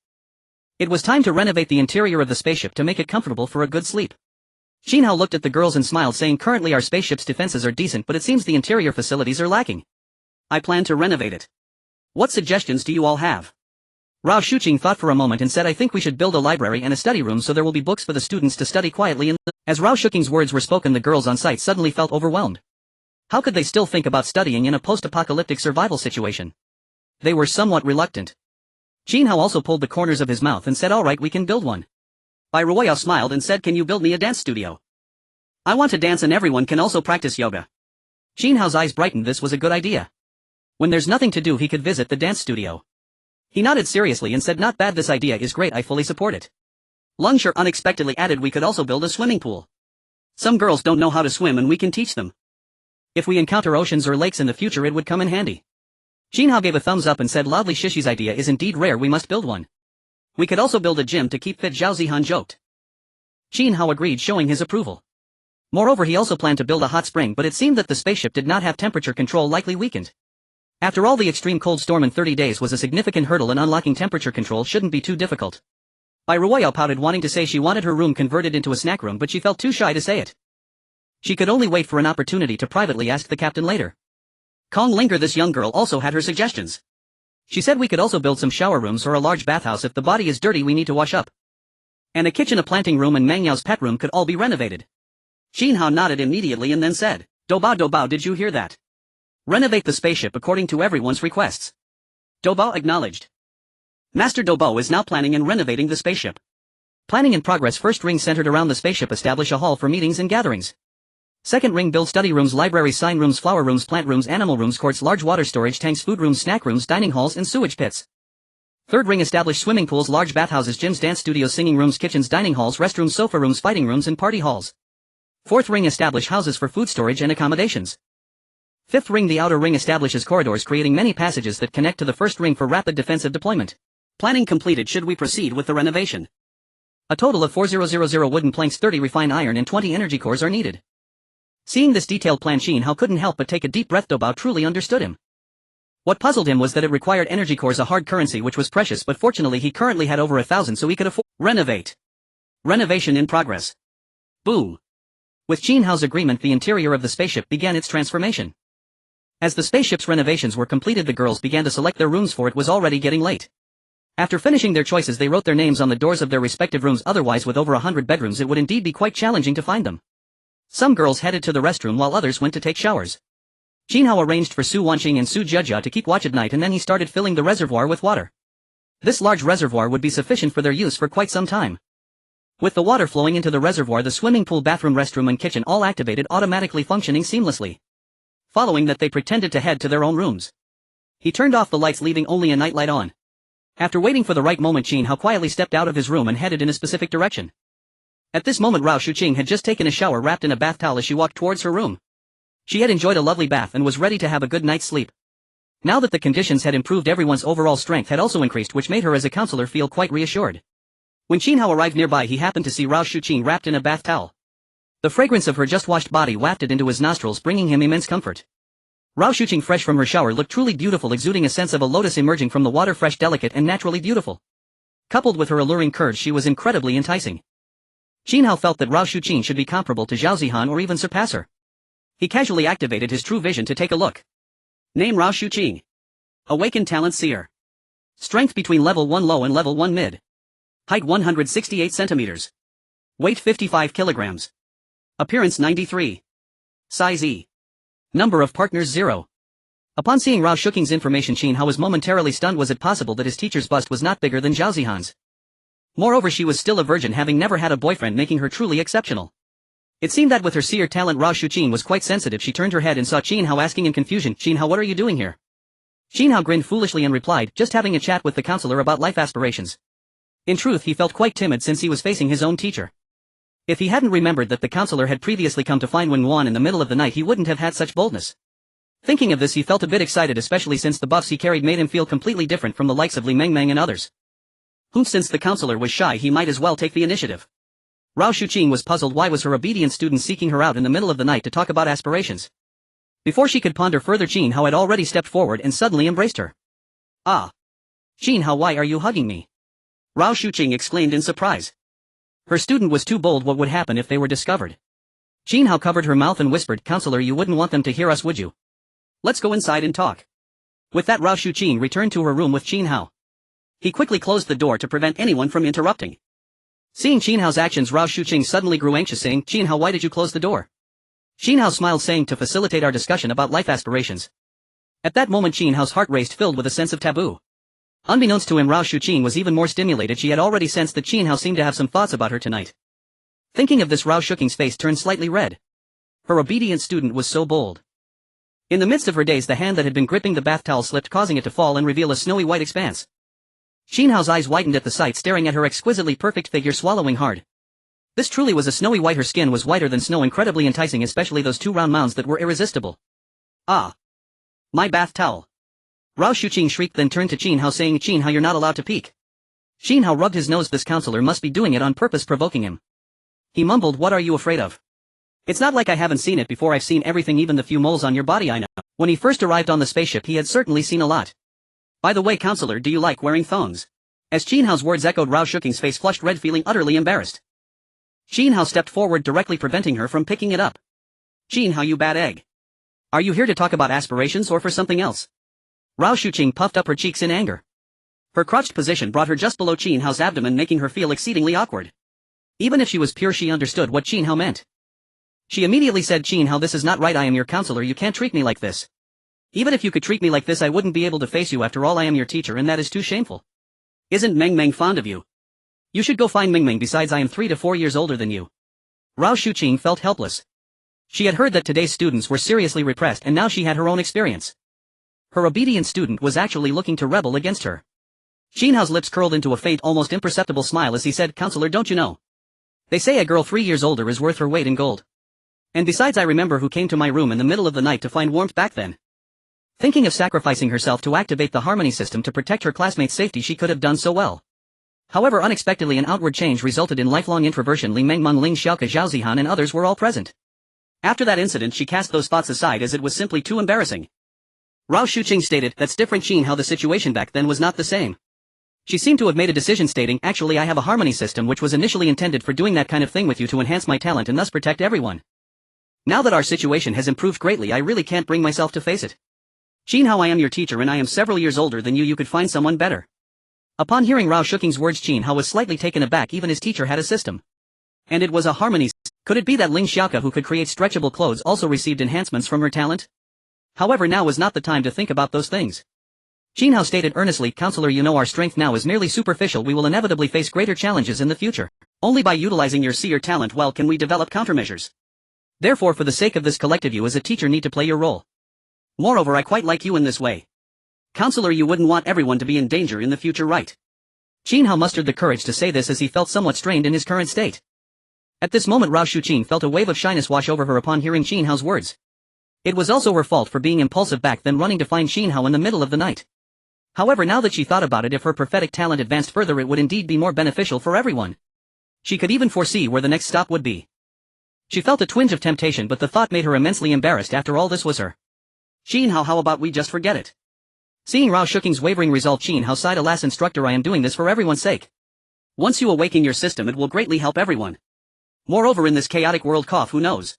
It was time to renovate the interior of the spaceship to make it comfortable for a good sleep. Qin Hao looked at the girls and smiled, saying, currently our spaceship's defenses are decent, but it seems the interior facilities are lacking. I plan to renovate it. What suggestions do you all have? Rao Shuqing thought for a moment and said, I think we should build a library and a study room so there will be books for the students to study quietly in. As Rao Shuqing's words were spoken, the girls on site suddenly felt overwhelmed. How could they still think about studying in a post-apocalyptic survival situation? They were somewhat reluctant. Qin Hao also pulled the corners of his mouth and said, alright, we can build one. Bai Ruoyao smiled and said, can you build me a dance studio? I want to dance and everyone can also practice yoga. Qin Hao's eyes brightened, this was a good idea. When there's nothing to do, he could visit the dance studio. He nodded seriously and said, not bad, this idea is great, I fully support it. Lung Sher unexpectedly added, we could also build a swimming pool. Some girls don't know how to swim and we can teach them. If we encounter oceans or lakes in the future, it would come in handy. Qin Hao gave a thumbs up and said, loudly, Shishi's idea is indeed rare, we must build one. We could also build a gym to keep fit, Zhao Zihan joked. Qin Hao agreed, showing his approval. Moreover, he also planned to build a hot spring, but it seemed that the spaceship did not have temperature control, likely weakened. After all, the extreme cold storm in 30 days was a significant hurdle and unlocking temperature control shouldn't be too difficult. Bai Ruoyao pouted, wanting to say she wanted her room converted into a snack room, but she felt too shy to say it. She could only wait for an opportunity to privately ask the captain later. Kong Linger, this young girl, also had her suggestions. She said we could also build some shower rooms or a large bathhouse if the body is dirty we need to wash up. And a kitchen, a planting room and Meng Yao's pet room could all be renovated. Qin Hao nodded immediately and then said, Dobao, did you hear that? Renovate the spaceship according to everyone's requests. Dobao acknowledged. Master Dobao is now planning and renovating the spaceship. Planning in progress. First ring centered around the spaceship, establish a hall for meetings and gatherings. Second ring, build study rooms, libraries, sign rooms, flower rooms, plant rooms, animal rooms, courts, large water storage tanks, food rooms, snack rooms, dining halls and sewage pits. Third ring, establish swimming pools, large bathhouses, gyms, dance studios, singing rooms, kitchens, dining halls, restrooms, sofa rooms, fighting rooms and party halls. Fourth ring, establish houses for food storage and accommodations. Fifth ring, the outer ring establishes corridors creating many passages that connect to the first ring for rapid defensive deployment. Planning completed. Should we proceed with the renovation? A total of 4000 wooden planks, 30 refined iron and 20 energy cores are needed. Seeing this detailed plan, Qin Hao couldn't help but take a deep breath. Dobao truly understood him. What puzzled him was that it required energy cores, a hard currency which was precious, but fortunately he currently had over 1,000, so he could afford. Renovate. Renovation in progress. Boom. With Qin Hao's agreement, the interior of the spaceship began its transformation. As the spaceship's renovations were completed, the girls began to select their rooms, for it was already getting late. After finishing their choices, they wrote their names on the doors of their respective rooms. Otherwise, with over 100 bedrooms, it would indeed be quite challenging to find them. Some girls headed to the restroom while others went to take showers. Qin Hao arranged for Su Wanqing and Su Jiajia to keep watch at night, and then he started filling the reservoir with water. This large reservoir would be sufficient for their use for quite some time. With the water flowing into the reservoir, the swimming pool, bathroom, restroom and kitchen all activated, automatically functioning seamlessly. Following that, they pretended to head to their own rooms. He turned off the lights, leaving only a nightlight on. After waiting for the right moment, Qin Hao quietly stepped out of his room and headed in a specific direction. At this moment, Rao Shuqing had just taken a shower, wrapped in a bath towel, as she walked towards her room. She had enjoyed a lovely bath and was ready to have a good night's sleep. Now that the conditions had improved, everyone's overall strength had also increased, which made her as a counselor feel quite reassured. When Qin Hao arrived nearby, he happened to see Rao Shuqing wrapped in a bath towel. The fragrance of her just-washed body wafted into his nostrils, bringing him immense comfort. Rao Shuqing, fresh from her shower, looked truly beautiful, exuding a sense of a lotus emerging from the water, fresh, delicate and naturally beautiful. Coupled with her alluring curves, she was incredibly enticing. Qin Hao felt that Rao Shuqing should be comparable to Zhao Zihan or even surpass her. He casually activated his true vision to take a look. Name: Rao Shuqing. Awakened talent: Seer. Strength between level 1 low and level 1 mid. Height 168 centimeters. Weight 55 kilograms. Appearance 93. Size E. Number of partners 0. Upon seeing Rao Shuqing's information, Qin Hao was momentarily stunned. Was it possible that his teacher's bust was not bigger than Zhao Zihan's? Moreover, she was still a virgin, having never had a boyfriend, making her truly exceptional. It seemed that with her seer talent, Rao Shuqing was quite sensitive. She turned her head and saw Qin Hao, asking in confusion, "Qin Hao, what are you doing here?" Qin Hao grinned foolishly and replied, "Just having a chat with the counselor about life aspirations." In truth, he felt quite timid since he was facing his own teacher. If he hadn't remembered that the counselor had previously come to find Wen Wan in the middle of the night, he wouldn't have had such boldness. Thinking of this, he felt a bit excited, especially since the buffs he carried made him feel completely different from the likes of Li Mengmeng and others. Since the counselor was shy, he might as well take the initiative. Rao Shuqing was puzzled. Why was her obedient student seeking her out in the middle of the night to talk about aspirations? Before she could ponder further, Qin Hao had already stepped forward and suddenly embraced her. "Ah! Qin Hao, why are you hugging me?" Rao Shuqing exclaimed in surprise. Her student was too bold. What would happen if they were discovered? Qin Hao covered her mouth and whispered, "Counselor, you wouldn't want them to hear us, would you? Let's go inside and talk." With that, Rao Shuqing returned to her room with Qin Hao. He quickly closed the door to prevent anyone from interrupting. Seeing Qin Hao's actions, Rao Shuqing suddenly grew anxious, saying, "Qin Hao, why did you close the door?" Qin Hao smiled, saying, "To facilitate our discussion about life aspirations." At that moment, Qin Hao's heart raced, filled with a sense of taboo. Unbeknownst to him, Rao Shuqing was even more stimulated. She had already sensed that Qin Hao seemed to have some thoughts about her tonight. Thinking of this, Rao Shuqing's face turned slightly red. Her obedient student was so bold. In the midst of her daze, the hand that had been gripping the bath towel slipped, causing it to fall and reveal a snowy white expanse. Qin Hao's eyes widened at the sight, staring at her exquisitely perfect figure, swallowing hard. This truly was a snowy white. Her skin was whiter than snow, incredibly enticing, especially those two round mounds that were irresistible. "Ah! My bath towel!" Rao Shuqing shrieked, then turned to Qin Hao, saying, "Qin Hao, you're not allowed to peek." Qin Hao rubbed his nose. This counselor must be doing it on purpose, provoking him. He mumbled, "What are you afraid of? It's not like I haven't seen it before. I've seen everything, even the few moles on your body I know." When he first arrived on the spaceship, he had certainly seen a lot. "By the way, counselor, do you like wearing thongs?" As Qin Hao's words echoed, Rao Shuking's face flushed red, feeling utterly embarrassed. Qin Hao stepped forward, directly preventing her from picking it up. Qin Hao, you bad egg. Are you here to talk about aspirations or for something else? Rao Shuqing puffed up her cheeks in anger. Her crouched position brought her just below Qin Hao's abdomen, making her feel exceedingly awkward. Even if she was pure, she understood what Qin Hao meant. She immediately said, Qin Hao, this is not right. I am your counselor. You can't treat me like this. Even if you could treat me like this, I wouldn't be able to face you. After all, I am your teacher, and that is too shameful. Isn't Meng Meng fond of you? You should go find Meng Meng. Besides, I am 3 to 4 years older than you. Rao Shuqing felt helpless. She had heard that today's students were seriously repressed, and now she had her own experience. Her obedient student was actually looking to rebel against her. Qin Hao's lips curled into a faint, almost imperceptible smile as he said, Counselor, don't you know? They say a girl 3 years older is worth her weight in gold. And besides, I remember who came to my room in the middle of the night to find warmth back then. Thinking of sacrificing herself to activate the harmony system to protect her classmates' safety, she could have done so well. However, unexpectedly an outward change resulted in lifelong introversion. Li Mengmeng, Ling Xiaoke, Zhao Zihan and others were all present. After that incident, she cast those thoughts aside as it was simply too embarrassing. Rao Shuqing stated, that's different Qin Hao, the situation back then was not the same. She seemed to have made a decision stating, actually I have a harmony system which was initially intended for doing that kind of thing with you to enhance my talent and thus protect everyone. Now that our situation has improved greatly, I really can't bring myself to face it. Qin Hao, I am your teacher and I am several years older than you. You could find someone better. Upon hearing Rao Shuking's words, Qin Hao was slightly taken aback. Even his teacher had a system. And it was a harmony. Could it be that Ling Xiaoke, who could create stretchable clothes, also received enhancements from her talent? However, now was not the time to think about those things. Qin Hao stated earnestly, Counselor, you know our strength now is merely superficial. We will inevitably face greater challenges in the future. Only by utilizing your seer talent well can we develop countermeasures. Therefore, for the sake of this collective, you as a teacher need to play your role. Moreover, I quite like you in this way. Counselor, you wouldn't want everyone to be in danger in the future, right? Qin Hao mustered the courage to say this as he felt somewhat strained in his current state. At this moment, Rao Shuqing felt a wave of shyness wash over her upon hearing Qin Hao's words. It was also her fault for being impulsive back then, running to find Qin Hao in the middle of the night. However, now that she thought about it, if her prophetic talent advanced further, it would indeed be more beneficial for everyone. She could even foresee where the next stop would be. She felt a twinge of temptation, but the thought made her immensely embarrassed. After all, this was her. Qin Hao, how about we just forget it? Seeing Rao Shuking's wavering resolve, Qin Hao sighed, alas instructor, I am doing this for everyone's sake. Once you awaken your system, it will greatly help everyone. Moreover, in this chaotic world, who knows?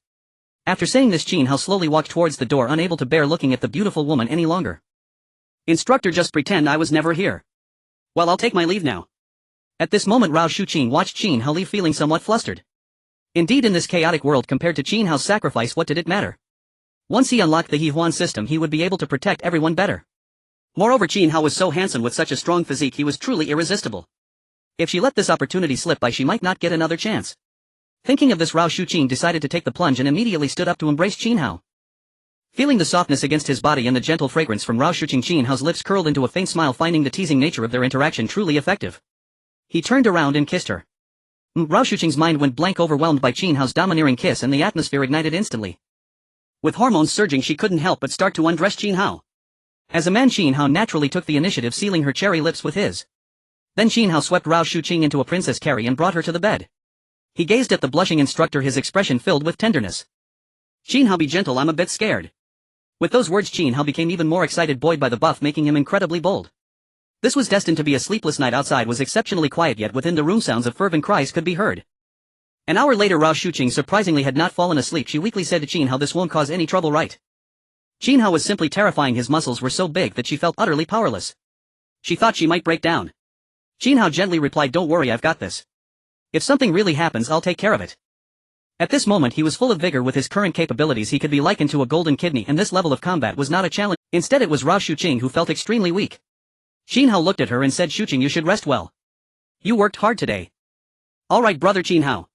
After saying this, Qin Hao slowly walked towards the door, unable to bear looking at the beautiful woman any longer. Instructor, just pretend I was never here. Well, I'll take my leave now. At this moment, Rao Shuqing watched Qin Hao leave, feeling somewhat flustered. Indeed, in this chaotic world, compared to Qin Hao's sacrifice, what did it matter? Once he unlocked the He Huan system, he would be able to protect everyone better. Moreover, Qin Hao was so handsome with such a strong physique, he was truly irresistible. If she let this opportunity slip by, she might not get another chance. Thinking of this, Rao Shuqing decided to take the plunge and immediately stood up to embrace Qin Hao. Feeling the softness against his body and the gentle fragrance from Rao Shuqing, Qin Hao's lips curled into a faint smile, finding the teasing nature of their interaction truly effective. He turned around and kissed her. Rao Shuqing's mind went blank, overwhelmed by Qin Hao's domineering kiss, and the atmosphere ignited instantly. With hormones surging, she couldn't help but start to undress Qin Hao. As a man, Qin Hao naturally took the initiative, sealing her cherry lips with his. Then Qin Hao swept Rao Shuqing into a princess carry and brought her to the bed. He gazed at the blushing instructor, his expression filled with tenderness. Qin Hao, be gentle, I'm a bit scared. With those words, Qin Hao became even more excited, buoyed by the buff, making him incredibly bold. This was destined to be a sleepless night. Outside was exceptionally quiet, yet within the room sounds of fervent cries could be heard. An hour later, Rao Shuqing surprisingly had not fallen asleep. She weakly said to Qin Hao, this won't cause any trouble, right? Qin Hao was simply terrifying. His muscles were so big that she felt utterly powerless. She thought she might break down. Qin Hao gently replied, don't worry, I've got this. If something really happens, I'll take care of it. At this moment, he was full of vigor. With his current capabilities, he could be likened to a golden kidney, and this level of combat was not a challenge. Instead, it was Rao Shuqing who felt extremely weak. Qin Hao looked at her and said, Shuqing, you should rest well. You worked hard today. All right, brother Qin Hao.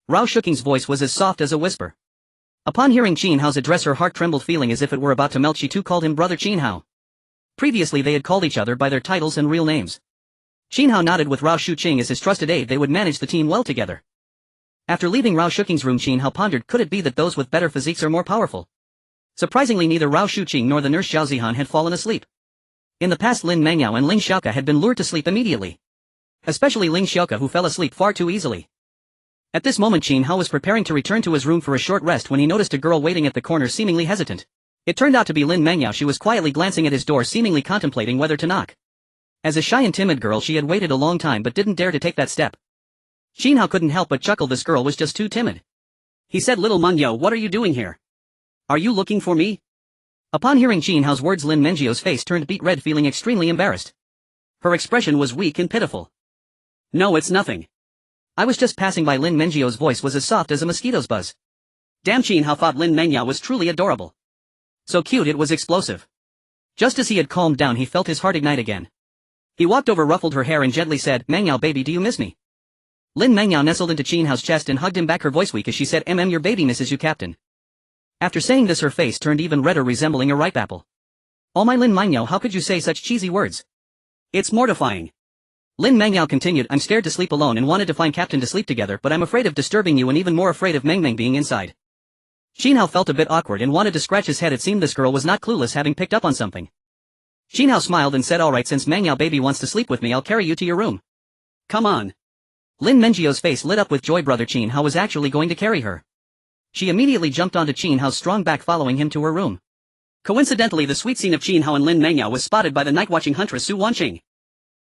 Rao Shuqing's voice was as soft as a whisper. Upon hearing Qin Hao's address, her heart trembled, feeling as if it were about to melt. She too called him brother Qin Hao. Previously, they had called each other by their titles and real names. Qin Hao nodded. With Rao Shuqing as his trusted aide, they would manage the team well together. After leaving Rao Shuqing's room, Qin Hao pondered, could it be that those with better physiques are more powerful? Surprisingly, neither Rao Shuqing nor the nurse Zhao Zihan had fallen asleep. In the past, Lin Mengyao and Ling Xiaoke had been lured to sleep immediately. Especially Ling Xiaoke, who fell asleep far too easily. At this moment, Qin Hao was preparing to return to his room for a short rest when he noticed a girl waiting at the corner, seemingly hesitant. It turned out to be Lin Mengyao. She was quietly glancing at his door, seemingly contemplating whether to knock. As a shy and timid girl she had waited a long time but didn't dare to take that step. Qin Hao couldn't help but chuckle, this girl was just too timid. He said, "Little Mengyo, what are you doing here? Are you looking for me?" Upon hearing Qin Hao's words, Lin Mengyo's face turned beet red, feeling extremely embarrassed. Her expression was weak and pitiful. "No, it's nothing. I was just passing by." Lin Mengyo's voice was as soft as a mosquito's buzz. Damn, Qin Hao thought Lin Mengyo was truly adorable. So cute it was explosive. Just as he had calmed down he felt his heart ignite again. He walked over, ruffled her hair and gently said, "Mengyo baby, do you miss me?" Lin Mengyo nestled into Qin Hao's chest and hugged him back, her voice weak as she said, Your baby misses you, Captain." After saying this her face turned even redder, resembling a ripe apple. "Oh my Lin Mengyo, how could you say such cheesy words? It's mortifying." Lin Mengyo continued, "I'm scared to sleep alone and wanted to find Captain to sleep together, but I'm afraid of disturbing you and even more afraid of Meng being inside." Qin Hao felt a bit awkward and wanted to scratch his head. It seemed this girl was not clueless, having picked up on something. Qin Hao smiled and said, "Alright, since Mengyo baby wants to sleep with me, I'll carry you to your room." "Come on." Lin Mengyo's face lit up with joy. Brother Qin Hao was actually going to carry her. She immediately jumped onto Qin Hao's strong back, following him to her room. Coincidentally, the sweet scene of Qin Hao and Lin Mengyo was spotted by the night-watching huntress Su Wanqing.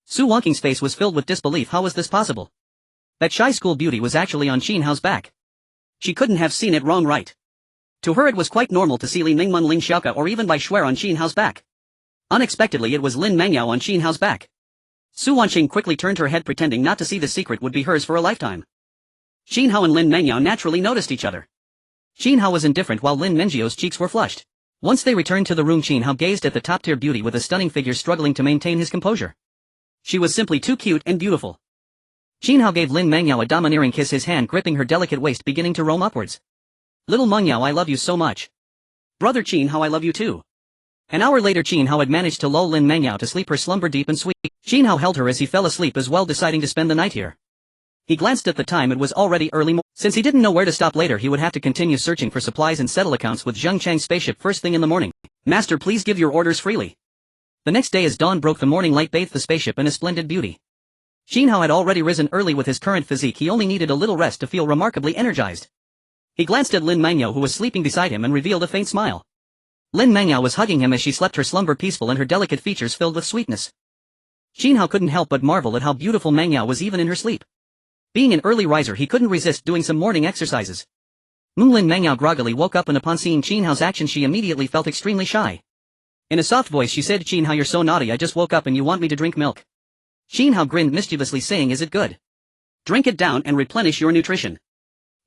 Su Wanqing's face was filled with disbelief. How was this possible? That shy school beauty was actually on Qin Hao's back. She couldn't have seen it wrong, right? To her it was quite normal to see Li Ningmun, Ling Xiaoke or even Bai Shuer on Qin Hao's back. Unexpectedly it was Lin Mengyo on Qin Hao's back. Su Wanqing quickly turned her head, pretending not to see the secret would be hers for a lifetime. Qin Hao and Lin Mengyo naturally noticed each other. Qin Hao was indifferent while Lin Mengyo's cheeks were flushed. Once they returned to the room, Qin Hao gazed at the top-tier beauty with a stunning figure struggling to maintain his composure. She was simply too cute and beautiful. Qin Hao gave Lin Mengyo a domineering kiss, his hand gripping her delicate waist beginning to roam upwards. "Little Mengyo, I love you so much. Brother Qin Hao, I love you too." An hour later Qin Hao had managed to lull Lin Mengyo to sleep, her slumber deep and sweet. Qin Hao held her as he fell asleep as well, deciding to spend the night here. He glanced at the time, it was already early morning. Since he didn't know where to stop later, he would have to continue searching for supplies and settle accounts with Zheng Chang's spaceship first thing in the morning. "Master, please give your orders freely." The next day as dawn broke, the morning light bathed the spaceship in a splendid beauty. Qin Hao had already risen early. With his current physique he only needed a little rest to feel remarkably energized. He glanced at Lin Mengyo, who was sleeping beside him, and revealed a faint smile. Lin Mengyo was hugging him as she slept, her slumber peaceful and her delicate features filled with sweetness. Qin Hao couldn't help but marvel at how beautiful Mengyo was even in her sleep. Being an early riser he couldn't resist doing some morning exercises. Lin Mengyo groggily woke up and upon seeing Qin Hao's action she immediately felt extremely shy. In a soft voice she said, "Qin Hao, you're so naughty, I just woke up and you want me to drink milk." Qin Hao grinned mischievously, saying, "Is it good? Drink it down and replenish your nutrition."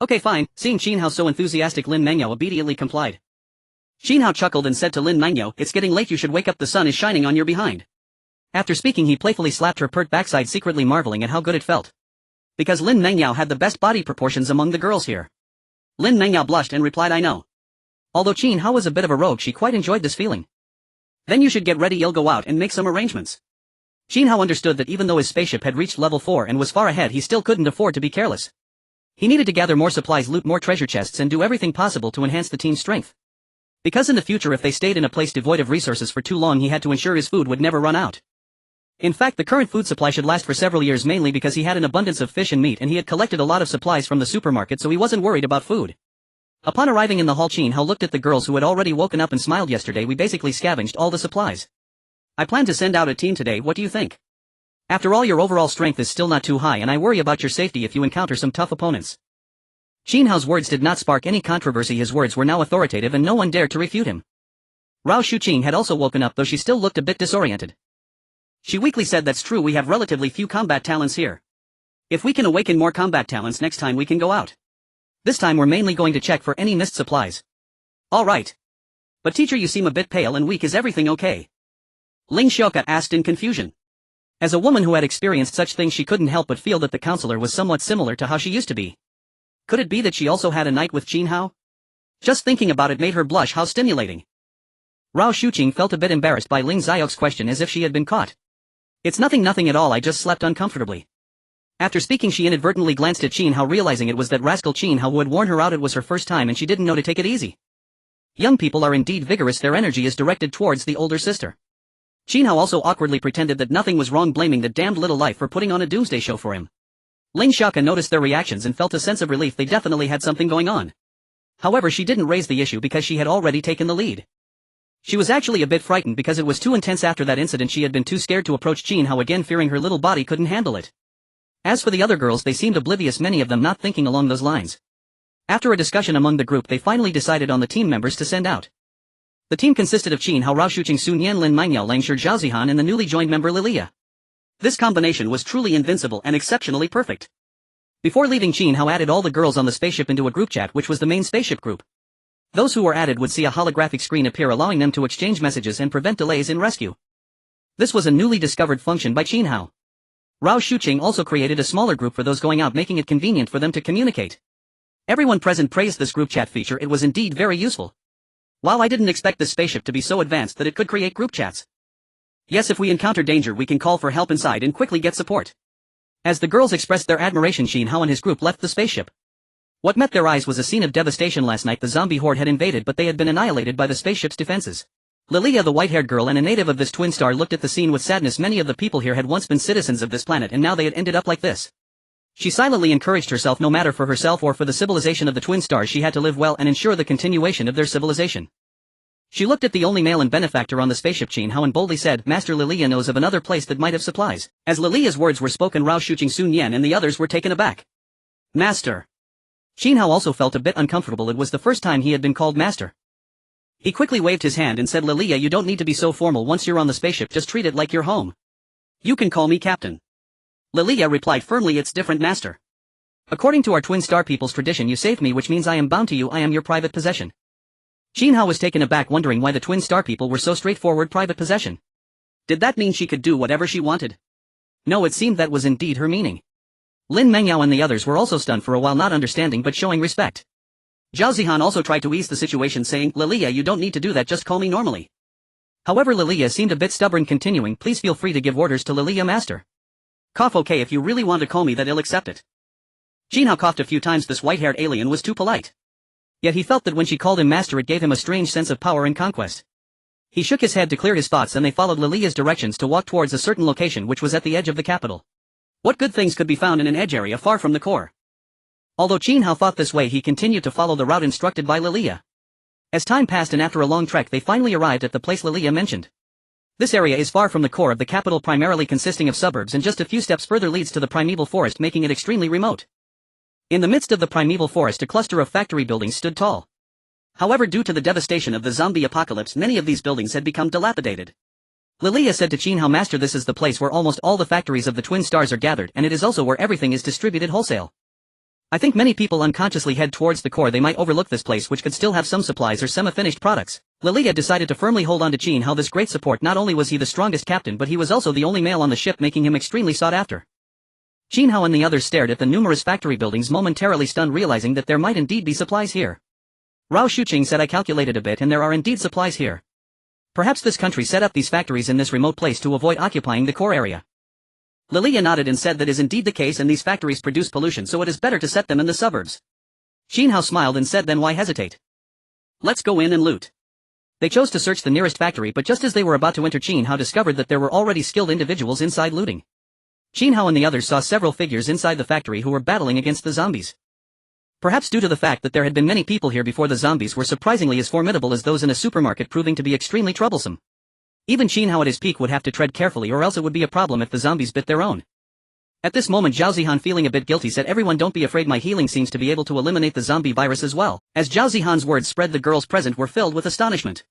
"Okay, fine." Seeing Qin Hao so enthusiastic, Lin Mengyo obediently complied. Qin Hao chuckled and said to Lin Mengyo, "It's getting late, you should wake up, the sun is shining on your behind." After speaking he playfully slapped her pert backside, secretly marveling at how good it felt. Because Lin Mengyo had the best body proportions among the girls here. Lin Mengyo blushed and replied, "I know." Although Qin Hao was a bit of a rogue, she quite enjoyed this feeling. "Then you should get ready, you'll go out and make some arrangements." Qin Hao understood that even though his spaceship had reached level 4 and was far ahead, he still couldn't afford to be careless. He needed to gather more supplies, loot more treasure chests and do everything possible to enhance the team's strength. Because in the future if they stayed in a place devoid of resources for too long he had to ensure his food would never run out. In fact, the current food supply should last for several years, mainly because he had an abundance of fish and meat and he had collected a lot of supplies from the supermarket, so he wasn't worried about food. Upon arriving in the hall, Qin Hao looked at the girls who had already woken up and smiled. "Yesterday we basically scavenged all the supplies. I plan to send out a team today, what do you think? After all, your overall strength is still not too high and I worry about your safety if you encounter some tough opponents." Qin Hao's words did not spark any controversy, his words were now authoritative and no one dared to refute him. Rao Shuqing had also woken up, though she still looked a bit disoriented. She weakly said, "That's true, we have relatively few combat talents here. If we can awaken more combat talents next time we can go out. This time we're mainly going to check for any missed supplies." "Alright. But teacher, you seem a bit pale and weak, is everything okay?" Ling Xiaoke asked in confusion. As a woman who had experienced such things she couldn't help but feel that the counselor was somewhat similar to how she used to be. Could it be that she also had a night with Qin Hao? Just thinking about it made her blush. How stimulating. Rao Shuqing felt a bit embarrassed by Ling Xiaoke's question, as if she had been caught. "It's nothing at all, I just slept uncomfortably." After speaking she inadvertently glanced at Qin Hao, realizing it was that rascal Qin Hao who had worn her out. It was her first time and she didn't know to take it easy. Young people are indeed vigorous, their energy is directed towards the older sister. Qin Hao also awkwardly pretended that nothing was wrong, blaming the damned little life for putting on a doomsday show for him. Ling Xiaoke noticed their reactions and felt a sense of relief. They definitely had something going on. However, she didn't raise the issue because she had already taken the lead. She was actually a bit frightened because it was too intense. After that incident she had been too scared to approach Qin Hao again, fearing her little body couldn't handle it. As for the other girls, they seemed oblivious, many of them not thinking along those lines. After a discussion among the group, they finally decided on the team members to send out. The team consisted of Qin Hao, Rao Shuqing, Sun Yan, Lin Mangyao, Lang Shi, Zhao Zihan and the newly joined member Lilia. This combination was truly invincible and exceptionally perfect. Before leaving, Qin Hao added all the girls on the spaceship into a group chat, which was the main spaceship group. Those who were added would see a holographic screen appear, allowing them to exchange messages and prevent delays in rescue. This was a newly discovered function by Qin Hao. Rao Shuqing also created a smaller group for those going out, making it convenient for them to communicate. Everyone present praised this group chat feature. It was indeed very useful. Wow, I didn't expect this spaceship to be so advanced that it could create group chats. Yes, if we encounter danger we can call for help inside and quickly get support. As the girls expressed their admiration, Qin Hao and his group left the spaceship. What met their eyes was a scene of devastation. Last night the zombie horde had invaded, but they had been annihilated by the spaceship's defenses. Lilia, the white-haired girl and a native of this twin star, looked at the scene with sadness. Many of the people here had once been citizens of this planet and now they had ended up like this. She silently encouraged herself, no matter for herself or for the civilization of the twin stars, she had to live well and ensure the continuation of their civilization. She looked at the only male and benefactor on the spaceship, Qin Hao, and boldly said, "Master, Lilia knows of another place that might have supplies." As Lilia's words were spoken, Rao Shuqing, Sun Yan and the others were taken aback. Master. Qin Hao also felt a bit uncomfortable. It was the first time he had been called master. He quickly waved his hand and said, "Lilia, you don't need to be so formal. Once you're on the spaceship, just treat it like your home. You can call me captain." Lilia replied firmly, "It's different, master. According to our twin star people's tradition, you saved me, which means I am bound to you. I am your private possession." Qin Hao was taken aback, wondering why the twin star people were so straightforward. Private possession. Did that mean she could do whatever she wanted? No, it seemed that was indeed her meaning. Lin Mangyao and the others were also stunned for a while, not understanding but showing respect. Zhao Zihan also tried to ease the situation, saying, "Lilia, you don't need to do that, just call me normally." However, Lilia seemed a bit stubborn, continuing, "Please feel free to give orders to Lilia, master." Cough. "Okay, if you really want to call me that, I'll accept it." Qin Hao coughed a few times. This white-haired alien was too polite. Yet he felt that when she called him master it gave him a strange sense of power and conquest. He shook his head to clear his thoughts and they followed Lilia's directions to walk towards a certain location which was at the edge of the capital. What good things could be found in an edge area far from the core? Although Qin Hao thought this way, he continued to follow the route instructed by Lilia. As time passed and after a long trek they finally arrived at the place Lilia mentioned. This area is far from the core of the capital, primarily consisting of suburbs, and just a few steps further leads to the primeval forest, making it extremely remote. In the midst of the primeval forest a cluster of factory buildings stood tall. However, due to the devastation of the zombie apocalypse, many of these buildings had become dilapidated. Lilia said to Qin Hao, "Master, this is the place where almost all the factories of the twin stars are gathered, and it is also where everything is distributed wholesale. I think many people unconsciously head towards the core. They might overlook this place, which could still have some supplies or semi-finished products." Lilia decided to firmly hold on to Qin Hao, this great support. Not only was he the strongest captain, but he was also the only male on the ship, making him extremely sought after. Qin Hao and the others stared at the numerous factory buildings, momentarily stunned, realizing that there might indeed be supplies here. Rao Shuqing said, "I calculated a bit and there are indeed supplies here. Perhaps this country set up these factories in this remote place to avoid occupying the core area." Lilia nodded and said that is indeed the case, and these factories produce pollution, so it is better to set them in the suburbs. Qin Hao smiled and said, "Then why hesitate? Let's go in and loot." They chose to search the nearest factory, but just as they were about to enter, Qin Hao discovered that there were already skilled individuals inside looting. Qin Hao and the others saw several figures inside the factory who were battling against the zombies. Perhaps due to the fact that there had been many people here before, the zombies were surprisingly as formidable as those in a supermarket, proving to be extremely troublesome. Even Qin Hao at his peak would have to tread carefully, or else it would be a problem if the zombies bit their own. At this moment Zhao Zihan, feeling a bit guilty, said, "Everyone, don't be afraid, my healing seems to be able to eliminate the zombie virus as well." As Zhao Zihan's words spread, the girls present were filled with astonishment.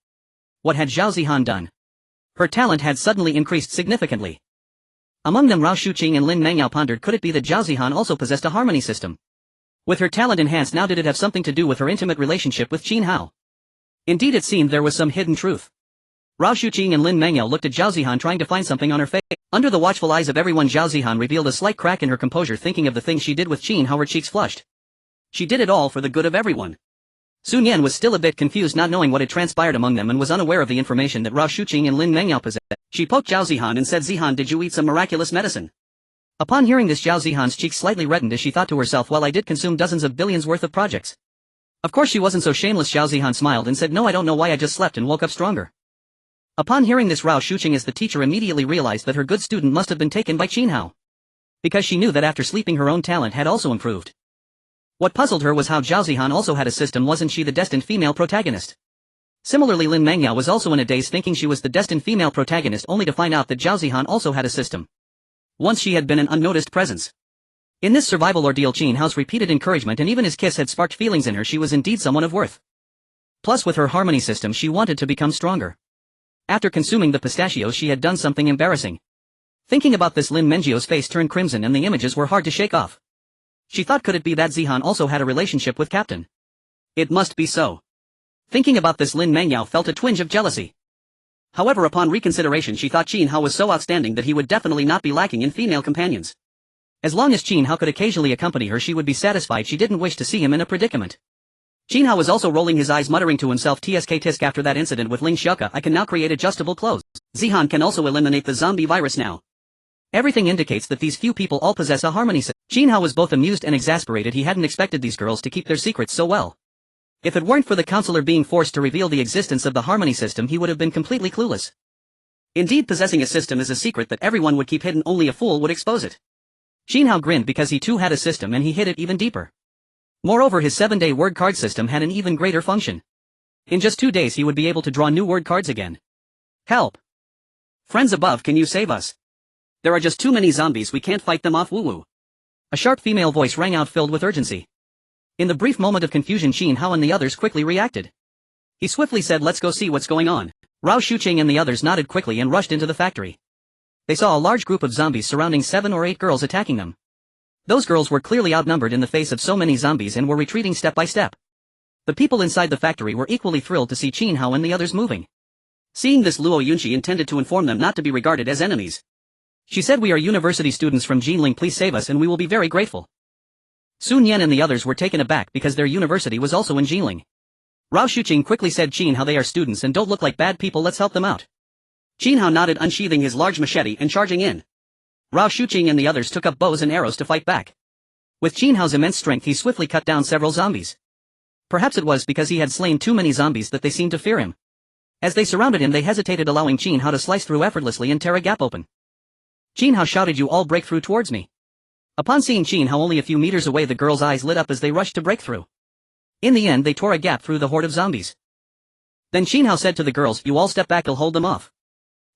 What had Zhao Zihan done? Her talent had suddenly increased significantly. Among them Rao Shuqing and Lin Mangyao pondered, could it be that Zhao Zihan also possessed a harmony system? With her talent enhanced now, did it have something to do with her intimate relationship with Qin Hao? Indeed, it seemed there was some hidden truth. Rao Shuqing and Lin Mangyao looked at Zhao Zihan, trying to find something on her face. Under the watchful eyes of everyone, Zhao Zihan revealed a slight crack in her composure, thinking of the things she did with Qin Hao. Her cheeks flushed. She did it all for the good of everyone. Sun Yan was still a bit confused, not knowing what had transpired among them, and was unaware of the information that Rao Shuqing and Lin Mangyao possessed. She poked Zhao Zihan and said, "Zihan, did you eat some miraculous medicine?" Upon hearing this, Zhao Zihan's cheeks slightly reddened as she thought to herself, "Well, I did consume dozens of billions worth of projects." Of course she wasn't so shameless. Zhao Zihan smiled and said, "No, I don't know why, I just slept and woke up stronger." Upon hearing this, Rao Shuqing, as the teacher, immediately realized that her good student must have been taken by Qin Hao, because she knew that after sleeping her own talent had also improved. What puzzled her was how Zhao Zihan also had a system. Wasn't she the destined female protagonist? Similarly, Lin Mangyao was also in a daze, thinking she was the destined female protagonist, only to find out that Zhao Zihan also had a system. Once she had been an unnoticed presence. In this survival ordeal, Qin Hao's repeated encouragement and even his kiss had sparked feelings in her. She was indeed someone of worth. Plus, with her harmony system, she wanted to become stronger. After consuming the pistachios, she had done something embarrassing. Thinking about this, Lin Mengio's face turned crimson and the images were hard to shake off. She thought, could it be that Zihan also had a relationship with Captain? It must be so. Thinking about this, Lin Mangyao felt a twinge of jealousy. However, upon reconsideration, she thought Qin Hao was so outstanding that he would definitely not be lacking in female companions. As long as Qin Hao could occasionally accompany her, she would be satisfied. She didn't wish to see him in a predicament. Qin Hao was also rolling his eyes, muttering to himself, "Tsk tisk, after that incident with Ling Xiaoke, I can now create adjustable clothes. Zihan can also eliminate the zombie virus now." Everything indicates that these few people all possess a harmony system. Qin Hao was both amused and exasperated. He hadn't expected these girls to keep their secrets so well. If it weren't for the counselor being forced to reveal the existence of the harmony system, he would have been completely clueless. Indeed, possessing a system is a secret that everyone would keep hidden, only a fool would expose it. Qin Hao grinned because he too had a system and he hid it even deeper. Moreover, his 7-day word card system had an even greater function. In just 2 days he would be able to draw new word cards again. Help! Friends above, can you save us? There are just too many zombies, we can't fight them off, woo-woo. A sharp female voice rang out, filled with urgency. In the brief moment of confusion, Qin Hao and the others quickly reacted. He swiftly said, "Let's go see what's going on." Rao Shuqing and the others nodded quickly and rushed into the factory. They saw a large group of zombies surrounding 7 or 8 girls, attacking them. Those girls were clearly outnumbered in the face of so many zombies and were retreating step by step. The people inside the factory were equally thrilled to see Qin Hao and the others moving. Seeing this, Luo Yunqi intended to inform them not to be regarded as enemies. She said, "We are university students from Jinling, please save us and we will be very grateful." Sun Yan and the others were taken aback because their university was also in Jinling. Rao Shuqing quickly said, "Qin Hao, they are students and don't look like bad people, let's help them out." Qin Hao nodded, unsheathing his large machete and charging in. Rao Shuqing and the others took up bows and arrows to fight back. With Qin Hao's immense strength, he swiftly cut down several zombies. Perhaps it was because he had slain too many zombies that they seemed to fear him. As they surrounded him, they hesitated, allowing Qin Hao to slice through effortlessly and tear a gap open. Qin Hao shouted, "You all break through towards me." Upon seeing Qin Hao only a few meters away, the girls' eyes lit up as they rushed to break through. In the end, they tore a gap through the horde of zombies. Then Qin Hao said to the girls, "You all step back, I'll hold them off."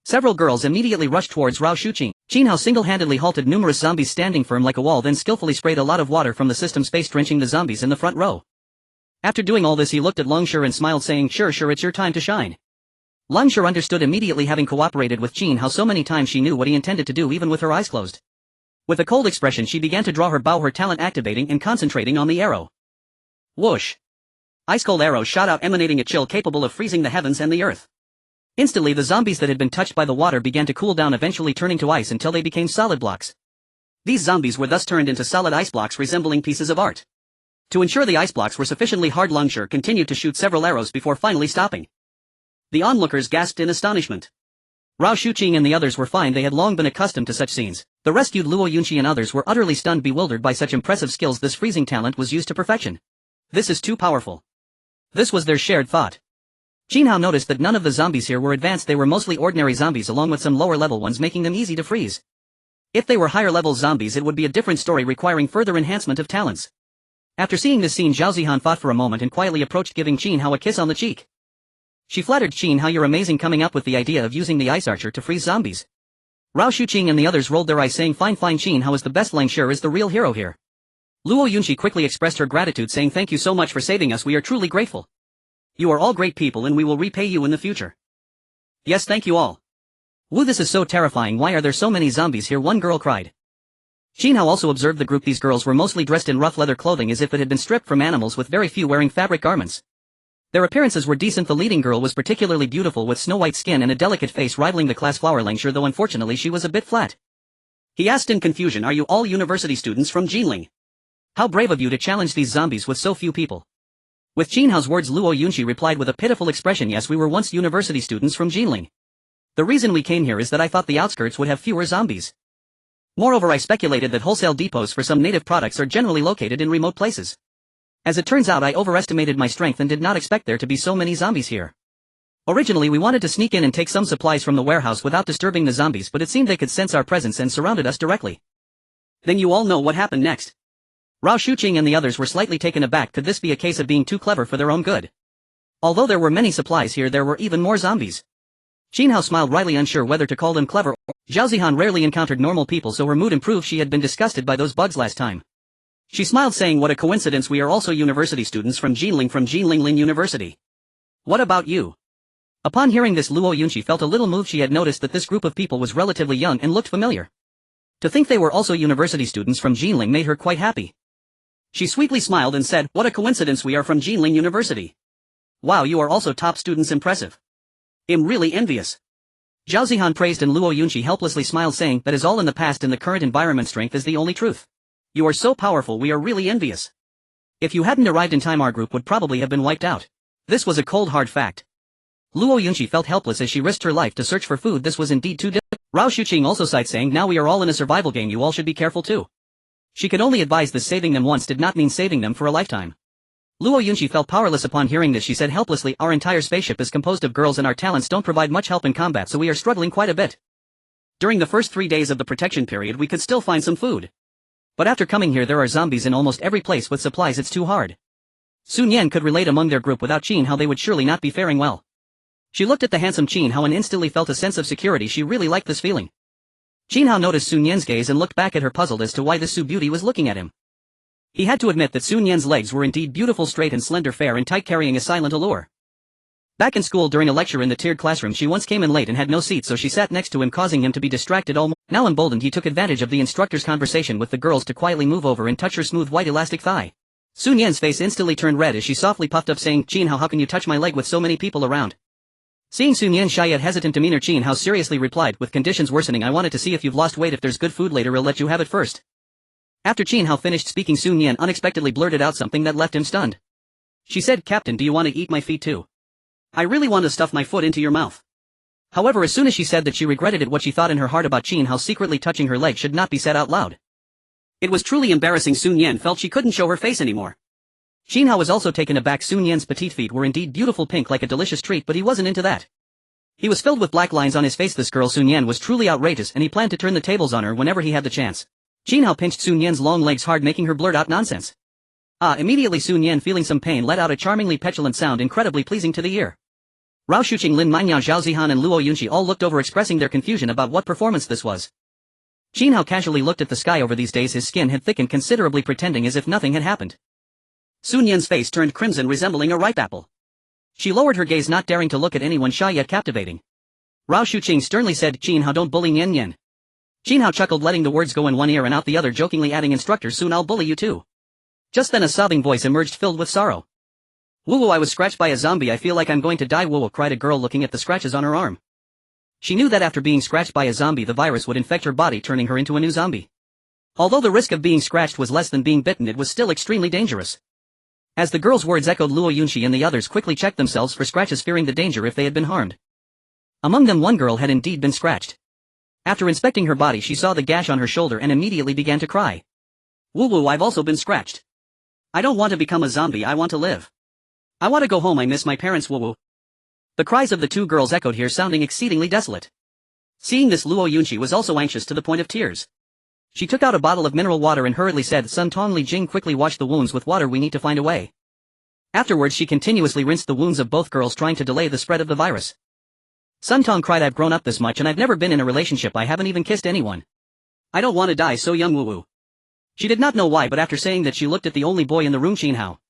Several girls immediately rushed towards Rao Shuqing. Qin Hao single-handedly halted numerous zombies standing firm like a wall, then skillfully sprayed a lot of water from the system's face, drenching the zombies in the front row. After doing all this, he looked at Longshur and smiled, saying, Sure, it's your time to shine." Longshur understood immediately, having cooperated with Qin Hao so many times. She knew what he intended to do even with her eyes closed. With a cold expression, she began to draw her bow, her talent activating and concentrating on the arrow. Whoosh! Ice-cold arrow shot out, emanating a chill capable of freezing the heavens and the earth. Instantly, the zombies that had been touched by the water began to cool down, eventually turning to ice until they became solid blocks. These zombies were thus turned into solid ice blocks resembling pieces of art. To ensure the ice blocks were sufficiently hard, Longshur continued to shoot several arrows before finally stopping. The onlookers gasped in astonishment. Rao Shuqing and the others were fine, they had long been accustomed to such scenes. The rescued Luo Yunqi and others were utterly stunned, bewildered by such impressive skills. This freezing talent was used to perfection. This is too powerful. This was their shared thought. Qin Hao noticed that none of the zombies here were advanced, they were mostly ordinary zombies along with some lower level ones, making them easy to freeze. If they were higher level zombies, it would be a different story, requiring further enhancement of talents. After seeing this scene, Zhao Zihan thought for a moment and quietly approached, giving Qin Hao a kiss on the cheek. She flattered, "Qin Hao, you're amazing, coming up with the idea of using the ice archer to freeze zombies." Rao Shuqing and the others rolled their eyes, saying, Fine, Qin Hao is the best, Longshur is the real hero here. Luo Yunqi quickly expressed her gratitude, saying, "Thank you so much for saving us, we are truly grateful. You are all great people and we will repay you in the future." "Yes, thank you all." "Woo, this is so terrifying, why are there so many zombies here?" one girl cried. Qin Hao also observed the group. These girls were mostly dressed in rough leather clothing as if it had been stripped from animals, with very few wearing fabric garments. Their appearances were decent. The leading girl was particularly beautiful, with snow-white skin and a delicate face rivaling the class flower Longshur, though unfortunately she was a bit flat. He asked in confusion, "Are you all university students from Jinling? How brave of you to challenge these zombies with so few people." With Qin Hao's words, Luo Yunqi replied with a pitiful expression, "Yes, we were once university students from Jinling. The reason we came here is that I thought the outskirts would have fewer zombies. Moreover, I speculated that wholesale depots for some native products are generally located in remote places. As it turns out, I overestimated my strength and did not expect there to be so many zombies here. Originally, we wanted to sneak in and take some supplies from the warehouse without disturbing the zombies, but it seemed they could sense our presence and surrounded us directly." "Then you all know what happened next?" Rao Shuqing and the others were slightly taken aback. Could this be a case of being too clever for their own good? Although there were many supplies here, there were even more zombies. Qin Hao smiled wryly, unsure whether to call them clever or Zhao Zihan rarely encountered normal people, so her mood improved. She had been disgusted by those bugs last time. She smiled, saying, "What a coincidence, we are also university students from Jinling University. What about you?" Upon hearing this, Luo Yunqi felt a little moved. She had noticed that this group of people was relatively young and looked familiar. To think they were also university students from Jinling made her quite happy. She sweetly smiled and said, "What a coincidence, we are from Jinling University. Wow, you are also top students, impressive. I'm really envious." Zhao Zihan praised, and Luo Yunqi helplessly smiled, saying, "That is all in the past. In the current environment, strength is the only truth. You are so powerful, we are really envious. If you hadn't arrived in time, our group would probably have been wiped out." This was a cold hard fact. Luo Yunqi felt helpless as she risked her life to search for food. This was indeed too difficult. Rao Shuqing also sighed, saying, "Now we are all in a survival game, you all should be careful too." She could only advise this saving them once did not mean saving them for a lifetime. Luo Yunqi felt powerless upon hearing this. She said helplessly, "Our entire spaceship is composed of girls and our talents don't provide much help in combat, so we are struggling quite a bit. During the first 3 days of the protection period we could still find some food. But after coming here there are zombies in almost every place. With supplies it's too hard." Sun Yan could relate. Among their group, without Qin Hao they would surely not be faring well. She looked at the handsome Qin Hao and instantly felt a sense of security. She really liked this feeling. Qin Hao noticed Sun Yan's gaze and looked back at her, puzzled as to why this Su beauty was looking at him. He had to admit that Sun Yan's legs were indeed beautiful, straight and slender, fair and tight, carrying a silent allure. Back in school during a lecture in the tiered classroom, she once came in late and had no seat, so she sat next to him, causing him to be distracted all morning. Now emboldened, he took advantage of the instructor's conversation with the girls to quietly move over and touch her smooth white elastic thigh. Sun Yan's face instantly turned red as she softly puffed up, saying, "Qin Hao, how can you touch my leg with so many people around?" Seeing Sun Yan's shy yet hesitant demeanor, Qin Hao seriously replied, "With conditions worsening, I wanted to see if you've lost weight. If there's good food later, I'll let you have it first." After Qin Hao finished speaking, Sun Yan unexpectedly blurted out something that left him stunned. She said, "Captain, do you want to eat my feet too? I really want to stuff my foot into your mouth." However, as soon as she said that, she regretted it. What she thought in her heart about Qin Hao secretly touching her leg should not be said out loud. It was truly embarrassing. Sun Yan felt she couldn't show her face anymore. Qin Hao was also taken aback. Sun Yan's petite feet were indeed beautiful, pink like a delicious treat, but he wasn't into that. He was filled with black lines on his face. This girl Sun Yan was truly outrageous, and he planned to turn the tables on her whenever he had the chance. Qin Hao pinched Sun Yan's long legs hard, making her blurt out, "Nonsense." Immediately Sun Yan, feeling some pain, let out a charmingly petulant sound, incredibly pleasing to the ear. Rao Shuqing, Lin Mingyao, Zhao Zihan and Luo Yunqi all looked over, expressing their confusion about what performance this was. Qin Hao casually looked at the sky. Over these days his skin had thickened considerably, pretending as if nothing had happened. Sun Yan's face turned crimson, resembling a ripe apple. She lowered her gaze, not daring to look at anyone, shy yet captivating. Rao Shuqing sternly said, "Qin Hao, don't bully Nian Nian." Qin Hao chuckled, letting the words go in one ear and out the other, jokingly adding, "Instructor, soon I'll bully you too." Just then a sobbing voice emerged, filled with sorrow. "Woo-woo, I was scratched by a zombie. I feel like I'm going to die, woo-woo," cried a girl, looking at the scratches on her arm. She knew that after being scratched by a zombie the virus would infect her body, turning her into a new zombie. Although the risk of being scratched was less than being bitten, it was still extremely dangerous. As the girl's words echoed, Luo Yunqi and the others quickly checked themselves for scratches, fearing the danger if they had been harmed. Among them one girl had indeed been scratched. After inspecting her body she saw the gash on her shoulder and immediately began to cry. "Woo-woo, I've also been scratched. I don't want to become a zombie, I want to live. I want to go home, I miss my parents, woo-woo." The cries of the two girls echoed here, sounding exceedingly desolate. Seeing this, Luo Yunqi was also anxious to the point of tears. She took out a bottle of mineral water and hurriedly said, "Sun Tong Li Jing, quickly wash the wounds with water, we need to find a way." Afterwards she continuously rinsed the wounds of both girls, trying to delay the spread of the virus. Sun Tong cried, "I've grown up this much and I've never been in a relationship, I haven't even kissed anyone. I don't want to die so young, woo-woo." She did not know why, but after saying that she looked at the only boy in the room, Qin Hao.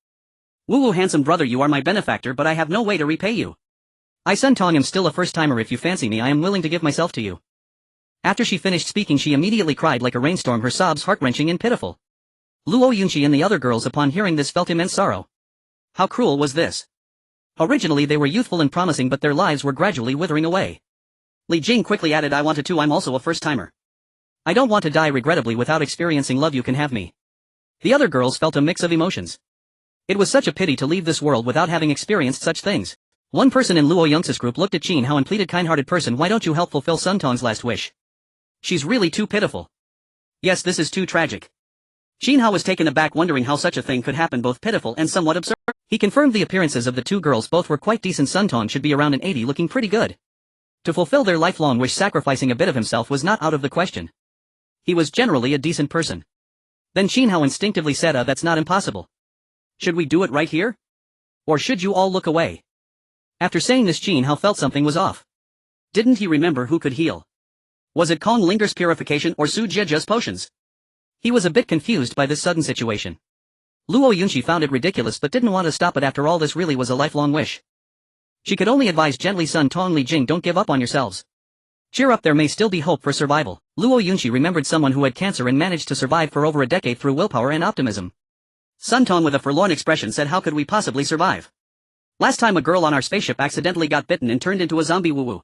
"Woo-woo, handsome brother, you are my benefactor, but I have no way to repay you. I, Sun Tong, am still a first-timer. If you fancy me, I am willing to give myself to you." After she finished speaking she immediately cried like a rainstorm, her sobs heart-wrenching and pitiful. Luo Yunqi and the other girls upon hearing this felt immense sorrow. How cruel was this? Originally they were youthful and promising, but their lives were gradually withering away. Li Jing quickly added, "I wanted to, I'm also a first-timer. I don't want to die regrettably without experiencing love, you can have me." The other girls felt a mix of emotions. It was such a pity to leave this world without having experienced such things. One person in Luo Yunxi's group looked at Qin Hao and pleaded, "Kind-hearted person, why don't you help fulfill Sun Tong's last wish? She's really too pitiful. Yes, this is too tragic." Qin Hao was taken aback, wondering how such a thing could happen, both pitiful and somewhat absurd. He confirmed the appearances of the two girls, both were quite decent. Sun Tong should be around an 80, looking pretty good. To fulfill their lifelong wish, sacrificing a bit of himself was not out of the question. He was generally a decent person. Then Qin Hao instinctively said, "That's not impossible. Should we do it right here? Or should you all look away?" After saying this, Qin Hao felt something was off. Didn't he remember who could heal? Was it Kong Linger's purification or Su Jiejia's potions? He was a bit confused by this sudden situation. Luo Yunqi found it ridiculous but didn't want to stop it after all. This really was a lifelong wish. She could only advise gently, Sun Tong Li Jing, don't give up on yourselves. Cheer up, there may still be hope for survival. Luo Yunqi remembered someone who had cancer and managed to survive for over a decade through willpower and optimism. Sun Tong with a forlorn expression said, how could we possibly survive? Last time a girl on our spaceship accidentally got bitten and turned into a zombie. Woo-woo.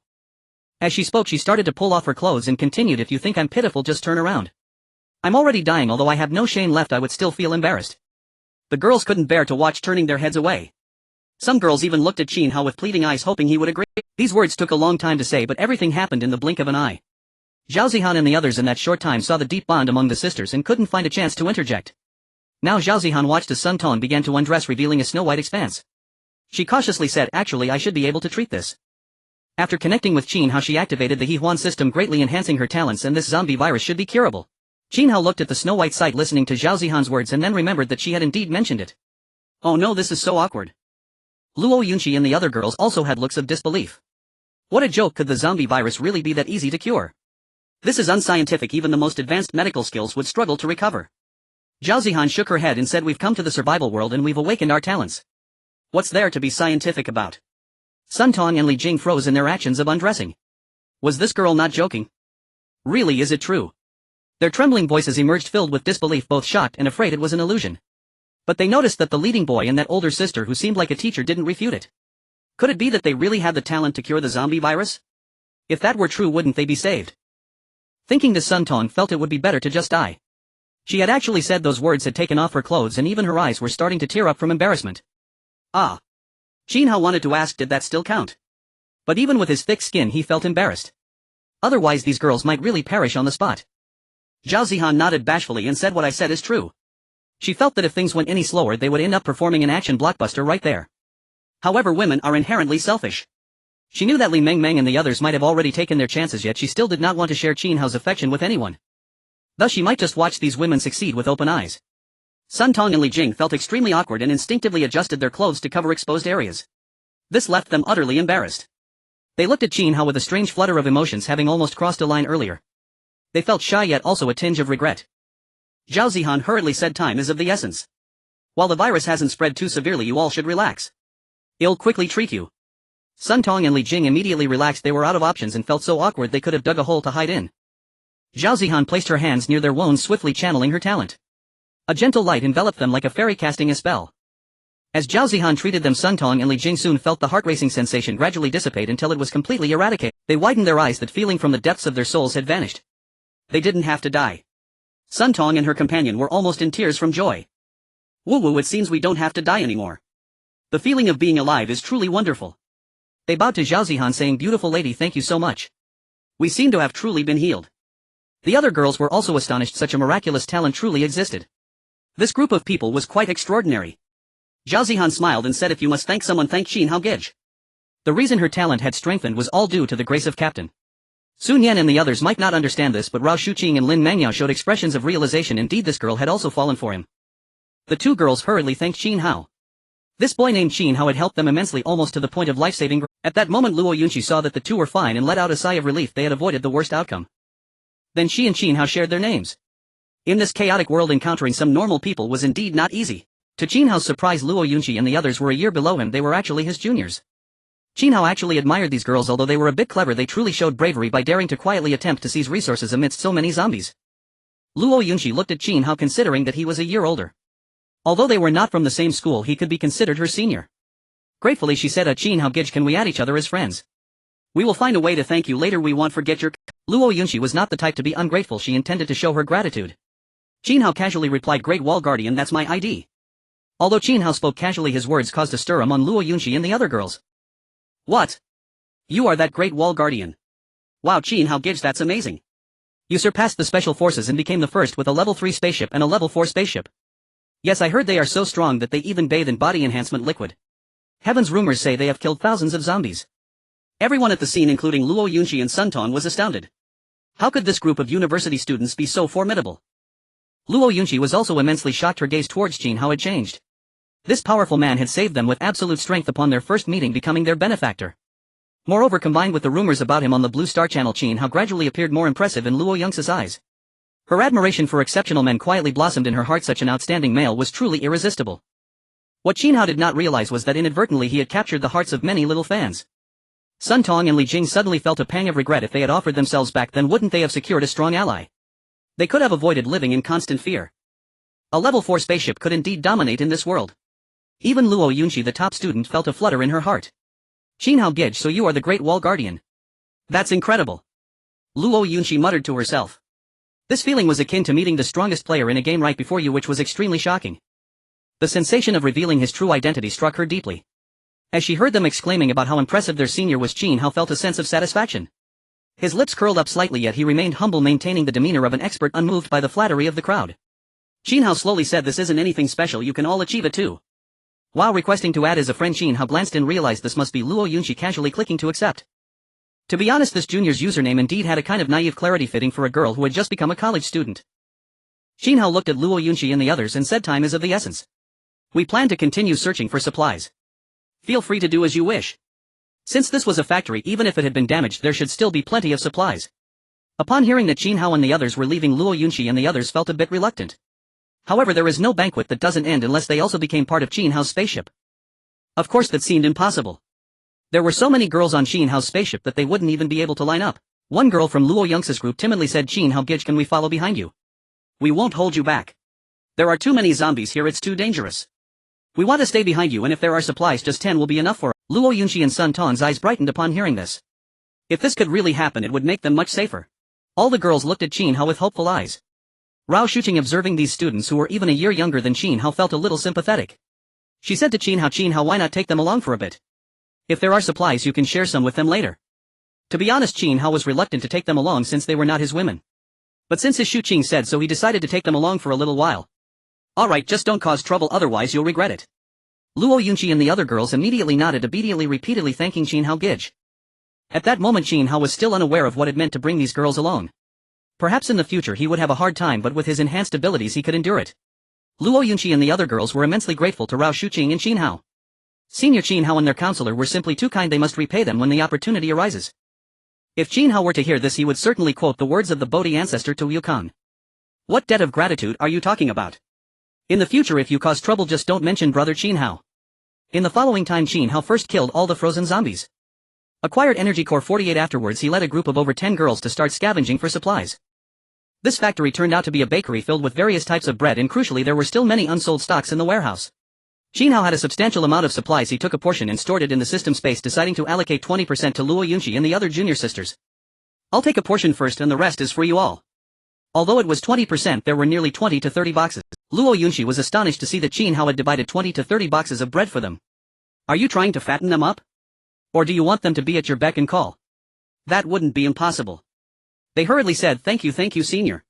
As she spoke, she started to pull off her clothes and continued, if you think I'm pitiful, just turn around. I'm already dying. Although I have no shame left, I would still feel embarrassed. The girls couldn't bear to watch, turning their heads away. Some girls even looked at Qin Hao with pleading eyes, hoping he would agree. These words took a long time to say, but everything happened in the blink of an eye. Zhao Zihan and the others in that short time saw the deep bond among the sisters and couldn't find a chance to interject. Now Zhao Zihan watched as Sun Tong began to undress, revealing a snow-white expanse. She cautiously said, actually I should be able to treat this. After connecting with Qin Hao, she activated the He Huan system, greatly enhancing her talents, and this zombie virus should be curable. Qin Hao looked at the snow-white sight, listening to Zhao Zihan's words, and then remembered that she had indeed mentioned it. Oh no, this is so awkward. Luo Yunqi and the other girls also had looks of disbelief. What a joke, could the zombie virus really be that easy to cure? This is unscientific, even the most advanced medical skills would struggle to recover. Zhao Zihan shook her head and said, we've come to the survival world and we've awakened our talents. What's there to be scientific about? Sun Tong and Li Jing froze in their actions of undressing. Was this girl not joking? Really, is it true? Their trembling voices emerged, filled with disbelief, both shocked and afraid it was an illusion. But they noticed that the leading boy and that older sister, who seemed like a teacher, didn't refute it. Could it be that they really had the talent to cure the zombie virus? If that were true, wouldn't they be saved? Thinking this, Sun Tong felt it would be better to just die. She had actually said those words, had taken off her clothes, and even her eyes were starting to tear up from embarrassment. Ah. Qin Hao wanted to ask, did that still count? But even with his thick skin, he felt embarrassed. Otherwise these girls might really perish on the spot. Zhao Zihan nodded bashfully and said, what I said is true. She felt that if things went any slower, they would end up performing an action blockbuster right there. However, women are inherently selfish. She knew that Li Mengmeng and the others might have already taken their chances, yet she still did not want to share Qin Hao's affection with anyone. Thus she might just watch these women succeed with open eyes. Sun Tong and Li Jing felt extremely awkward and instinctively adjusted their clothes to cover exposed areas. This left them utterly embarrassed. They looked at Qin Hao with a strange flutter of emotions, having almost crossed a line earlier. They felt shy, yet also a tinge of regret. Zhao Zihan hurriedly said, time is of the essence. While the virus hasn't spread too severely, you all should relax. It'll quickly treat you. Sun Tong and Li Jing immediately relaxed. They were out of options and felt so awkward they could have dug a hole to hide in. Zhao Zihan placed her hands near their wounds, swiftly channeling her talent. A gentle light enveloped them like a fairy casting a spell. As Zhao Zihan treated them, Sun Tong and Li Jing soon felt the heart-racing sensation gradually dissipate until it was completely eradicated. They widened their eyes, that feeling from the depths of their souls had vanished. They didn't have to die. Sun Tong and her companion were almost in tears from joy. Woo-woo, it seems we don't have to die anymore. The feeling of being alive is truly wonderful. They bowed to Zhao Zihan, saying, beautiful lady, thank you so much. We seem to have truly been healed. The other girls were also astonished such a miraculous talent truly existed. This group of people was quite extraordinary. Zhao Zihan smiled and said, if you must thank someone, thank Qin Hao Gij. The reason her talent had strengthened was all due to the grace of Captain. Sun Yan and the others might not understand this, but Rao Shuqing and Lin Mangyao showed expressions of realization. Indeed, this girl had also fallen for him. The two girls hurriedly thanked Qin Hao. This boy named Qin Hao had helped them immensely, almost to the point of life-saving. At that moment Luo Yunqi saw that the two were fine and let out a sigh of relief. They had avoided the worst outcome. Then she and Qin Hao shared their names. In this chaotic world, encountering some normal people was indeed not easy. To Qin Hao's surprise, Luo Yunqi and the others were a year below him. They were actually his juniors. Qin Hao actually admired these girls. Although they were a bit clever, they truly showed bravery by daring to quietly attempt to seize resources amidst so many zombies. Luo Yunqi looked at Qin Hao, considering that he was a year older. Although they were not from the same school, he could be considered her senior. Gratefully she said, Qin Hao Gij, can we add each other as friends? We will find a way to thank you later. We won't forget your... Luo Yunqi was not the type to be ungrateful. She intended to show her gratitude. Qin Hao casually replied, Great Wall Guardian, that's my ID. Although Qin Hao spoke casually, his words caused a stir among Luo Yunqi and the other girls. What? You are that Great Wall Guardian? Wow, Qin Hao Gij, that's amazing. You surpassed the special forces and became the first with a level 3 spaceship and a level 4 spaceship. Yes, I heard they are so strong that they even bathe in body enhancement liquid. Heavens, rumors say they have killed thousands of zombies. Everyone at the scene, including Luo Yunqi and Sun Tong, was astounded. How could this group of university students be so formidable? Luo Yunqi was also immensely shocked. Her gaze towards Qin Hao had changed. This powerful man had saved them with absolute strength upon their first meeting, becoming their benefactor. Moreover, combined with the rumors about him on the Blue Star Channel, Qin Hao gradually appeared more impressive in Luo Yong's eyes. Her admiration for exceptional men quietly blossomed in her heart. Such an outstanding male was truly irresistible. What Qin Hao did not realize was that inadvertently he had captured the hearts of many little fans. Sun Tong and Li Jing suddenly felt a pang of regret. If they had offered themselves back, then wouldn't they have secured a strong ally? They could have avoided living in constant fear. A level 4 spaceship could indeed dominate in this world. Even Luo Yunxi, the top student, felt a flutter in her heart. Qin Hao Gij, so you are the Great Wall Guardian. That's incredible. Luo Yunxi muttered to herself. This feeling was akin to meeting the strongest player in a game right before you, which was extremely shocking. The sensation of revealing his true identity struck her deeply. As she heard them exclaiming about how impressive their senior was, Qin Hao felt a sense of satisfaction. His lips curled up slightly, yet he remained humble, maintaining the demeanor of an expert, unmoved by the flattery of the crowd. Qin Hao slowly said, "This isn't anything special, you can all achieve it too." While requesting to add as a friend, Qin Hao glanced and realized this must be Luo Yunxi, casually clicking to accept. To be honest, this junior's username indeed had a kind of naive clarity fitting for a girl who had just become a college student. Qin Hao looked at Luo Yunxi and the others and said, "Time is of the essence. We plan to continue searching for supplies. Feel free to do as you wish. Since this was a factory, even if it had been damaged, there should still be plenty of supplies." Upon hearing that Qin Hao and the others were leaving, Luo Yunxi and the others felt a bit reluctant. However, there is no banquet that doesn't end unless they also became part of Qin Hao's spaceship. Of course, that seemed impossible. There were so many girls on Qin Hao's spaceship that they wouldn't even be able to line up. One girl from Luo Yunxi's group timidly said, "Qin Hao Gij, can we follow behind you? We won't hold you back. There are too many zombies here, it's too dangerous. We want to stay behind you, and if there are supplies, just 10 will be enough for us." Luo Yunxi and Sun Tong's eyes brightened upon hearing this. If this could really happen, it would make them much safer. All the girls looked at Qin Hao with hopeful eyes. Rao Shuqing, observing these students who were even a year younger than Qin Hao, felt a little sympathetic. She said to Qin Hao, "Why not take them along for a bit? If there are supplies, you can share some with them later." To be honest, Qin Hao was reluctant to take them along since they were not his women. But since his Shuqing said so, he decided to take them along for a little while. "Alright, just don't cause trouble, otherwise you'll regret it." Luo Yunxi and the other girls immediately nodded, repeatedly thanking Qin Hao Gij. At that moment, Qin Hao was still unaware of what it meant to bring these girls along. Perhaps in the future he would have a hard time, but with his enhanced abilities he could endure it. Luo Yunxi and the other girls were immensely grateful to Rao Shuqing and Qin Hao. Senior Qin Hao and their counselor were simply too kind. They must repay them when the opportunity arises. If Qin Hao were to hear this, he would certainly quote the words of the Bodhi ancestor to Yukon. "What debt of gratitude are you talking about? In the future, if you cause trouble, just don't mention brother Qin Hao." In the following time, Qin Hao first killed all the frozen zombies. Acquired energy core 48. Afterwards, he led a group of over 10 girls to start scavenging for supplies. This factory turned out to be a bakery filled with various types of bread, and crucially, there were still many unsold stocks in the warehouse. Qin Hao had a substantial amount of supplies. He took a portion and stored it in the system space, deciding to allocate 20% to Luo Yunxi and the other junior sisters. "I'll take a portion first and the rest is for you all." Although it was 20%, there were nearly 20 to 30 boxes. Luo Yunxi was astonished to see that Qin Hao had divided 20 to 30 boxes of bread for them. "Are you trying to fatten them up? Or do you want them to be at your beck and call?" "That wouldn't be impossible." They hurriedly said, thank you, senior."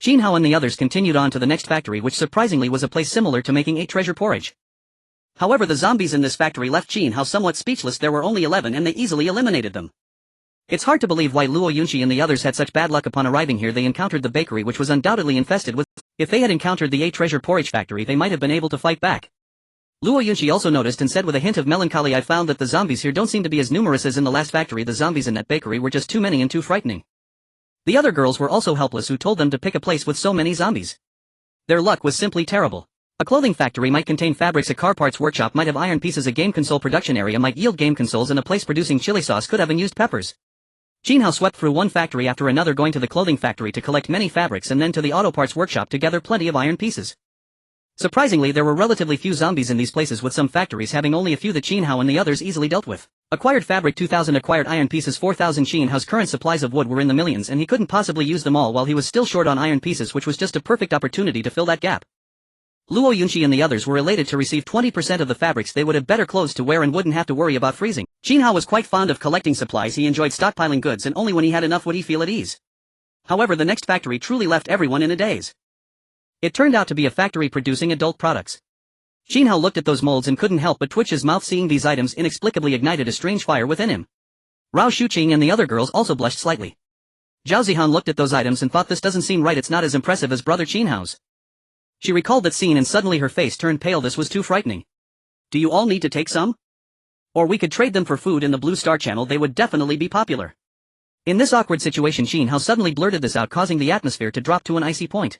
Qin Hao and the others continued on to the next factory, which surprisingly was a place similar to making 8 treasure porridge. However, the zombies in this factory left Qin Hao somewhat speechless. There were only 11 and they easily eliminated them. It's hard to believe why Luo Yunxi and the others had such bad luck. Upon arriving here, they encountered the bakery, which was undoubtedly infested with. If they had encountered the 8 treasure porridge factory, they might have been able to fight back. Luo Yunxi also noticed and said with a hint of melancholy, "I found that the zombies here don't seem to be as numerous as in the last factory. The zombies in that bakery were just too many and too frightening." The other girls were also helpless, who told them to pick a place with so many zombies. Their luck was simply terrible. A clothing factory might contain fabrics, a car parts workshop might have iron pieces, a game console production area might yield game consoles, and a place producing chili sauce could have unused peppers. Qin Hao swept through one factory after another, going to the clothing factory to collect many fabrics and then to the auto parts workshop to gather plenty of iron pieces. Surprisingly, there were relatively few zombies in these places, with some factories having only a few that Qin Hao and the others easily dealt with. Acquired fabric 2,000, acquired iron pieces 4,000. Qin Hao's current supplies of wood were in the millions, and he couldn't possibly use them all while he was still short on iron pieces, which was just a perfect opportunity to fill that gap. Luo Yunxi and the others were elated to receive 20% of the fabrics. They would have better clothes to wear and wouldn't have to worry about freezing. Qin Hao was quite fond of collecting supplies. He enjoyed stockpiling goods, and only when he had enough would he feel at ease. However, the next factory truly left everyone in a daze. It turned out to be a factory producing adult products. Qin Hao looked at those molds and couldn't help but twitch his mouth. Seeing these items inexplicably ignited a strange fire within him. Rao Shuqing and the other girls also blushed slightly. Zhao Zihan looked at those items and thought, this doesn't seem right, it's not as impressive as brother Qin Hao's. She recalled that scene and suddenly her face turned pale. This was too frightening. Do you all need to take some? Or we could trade them for food in the Blue Star Channel, they would definitely be popular. In this awkward situation Qin Hao suddenly blurted this out, causing the atmosphere to drop to an icy point.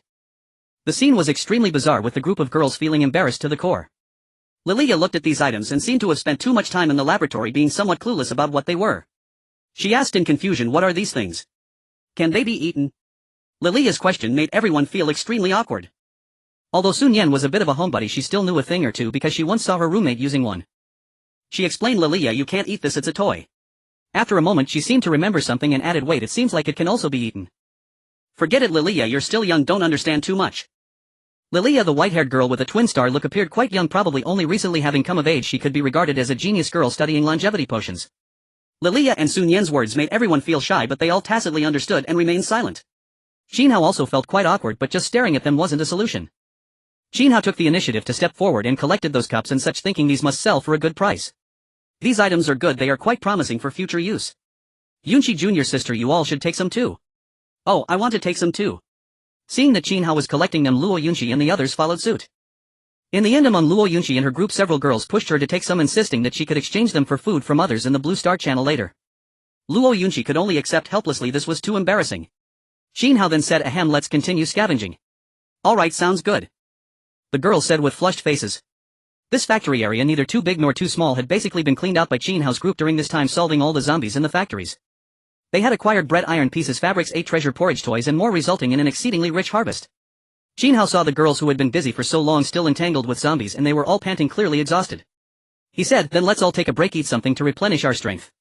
The scene was extremely bizarre, with the group of girls feeling embarrassed to the core. Lilia looked at these items and seemed to have spent too much time in the laboratory, being somewhat clueless about what they were. She asked in confusion, what are these things? Can they be eaten? Lilia's question made everyone feel extremely awkward. Although Sun Yan was a bit of a homebody, she still knew a thing or two because she once saw her roommate using one. She explained, Lilia, you can't eat this, it's a toy. After a moment she seemed to remember something and added, wait, it seems like it can also be eaten. Forget it, Lilia, you're still young, don't understand too much. Lilia, the white-haired girl with a twin star look, appeared quite young, probably only recently having come of age. She could be regarded as a genius girl studying longevity potions. Lilia and Sun Yan's words made everyone feel shy, but they all tacitly understood and remained silent. Qin Hao also felt quite awkward, but just staring at them wasn't a solution. Qin Hao took the initiative to step forward and collected those cups and such, thinking these must sell for a good price. These items are good, they are quite promising for future use. Yunqi Jr. sister, you all should take some too. Oh, I want to take some too. Seeing that Qin Hao was collecting them, Luo Yunqi and the others followed suit. In the end, among Luo Yunqi and her group, several girls pushed her to take some, insisting that she could exchange them for food from others in the Blue Star Channel later. Luo Yunqi could only accept helplessly, this was too embarrassing. Qin Hao then said, ahem, let's continue scavenging. Alright, sounds good. The girls said with flushed faces. This factory area, neither too big nor too small, had basically been cleaned out by Qin Hao's group during this time, solving all the zombies in the factories. They had acquired bread, iron pieces, fabrics, 8 treasure porridge toys and more, resulting in an exceedingly rich harvest. Qin Hao saw the girls who had been busy for so long still entangled with zombies, and they were all panting, clearly exhausted. He said, then let's all take a break, eat something to replenish our strength.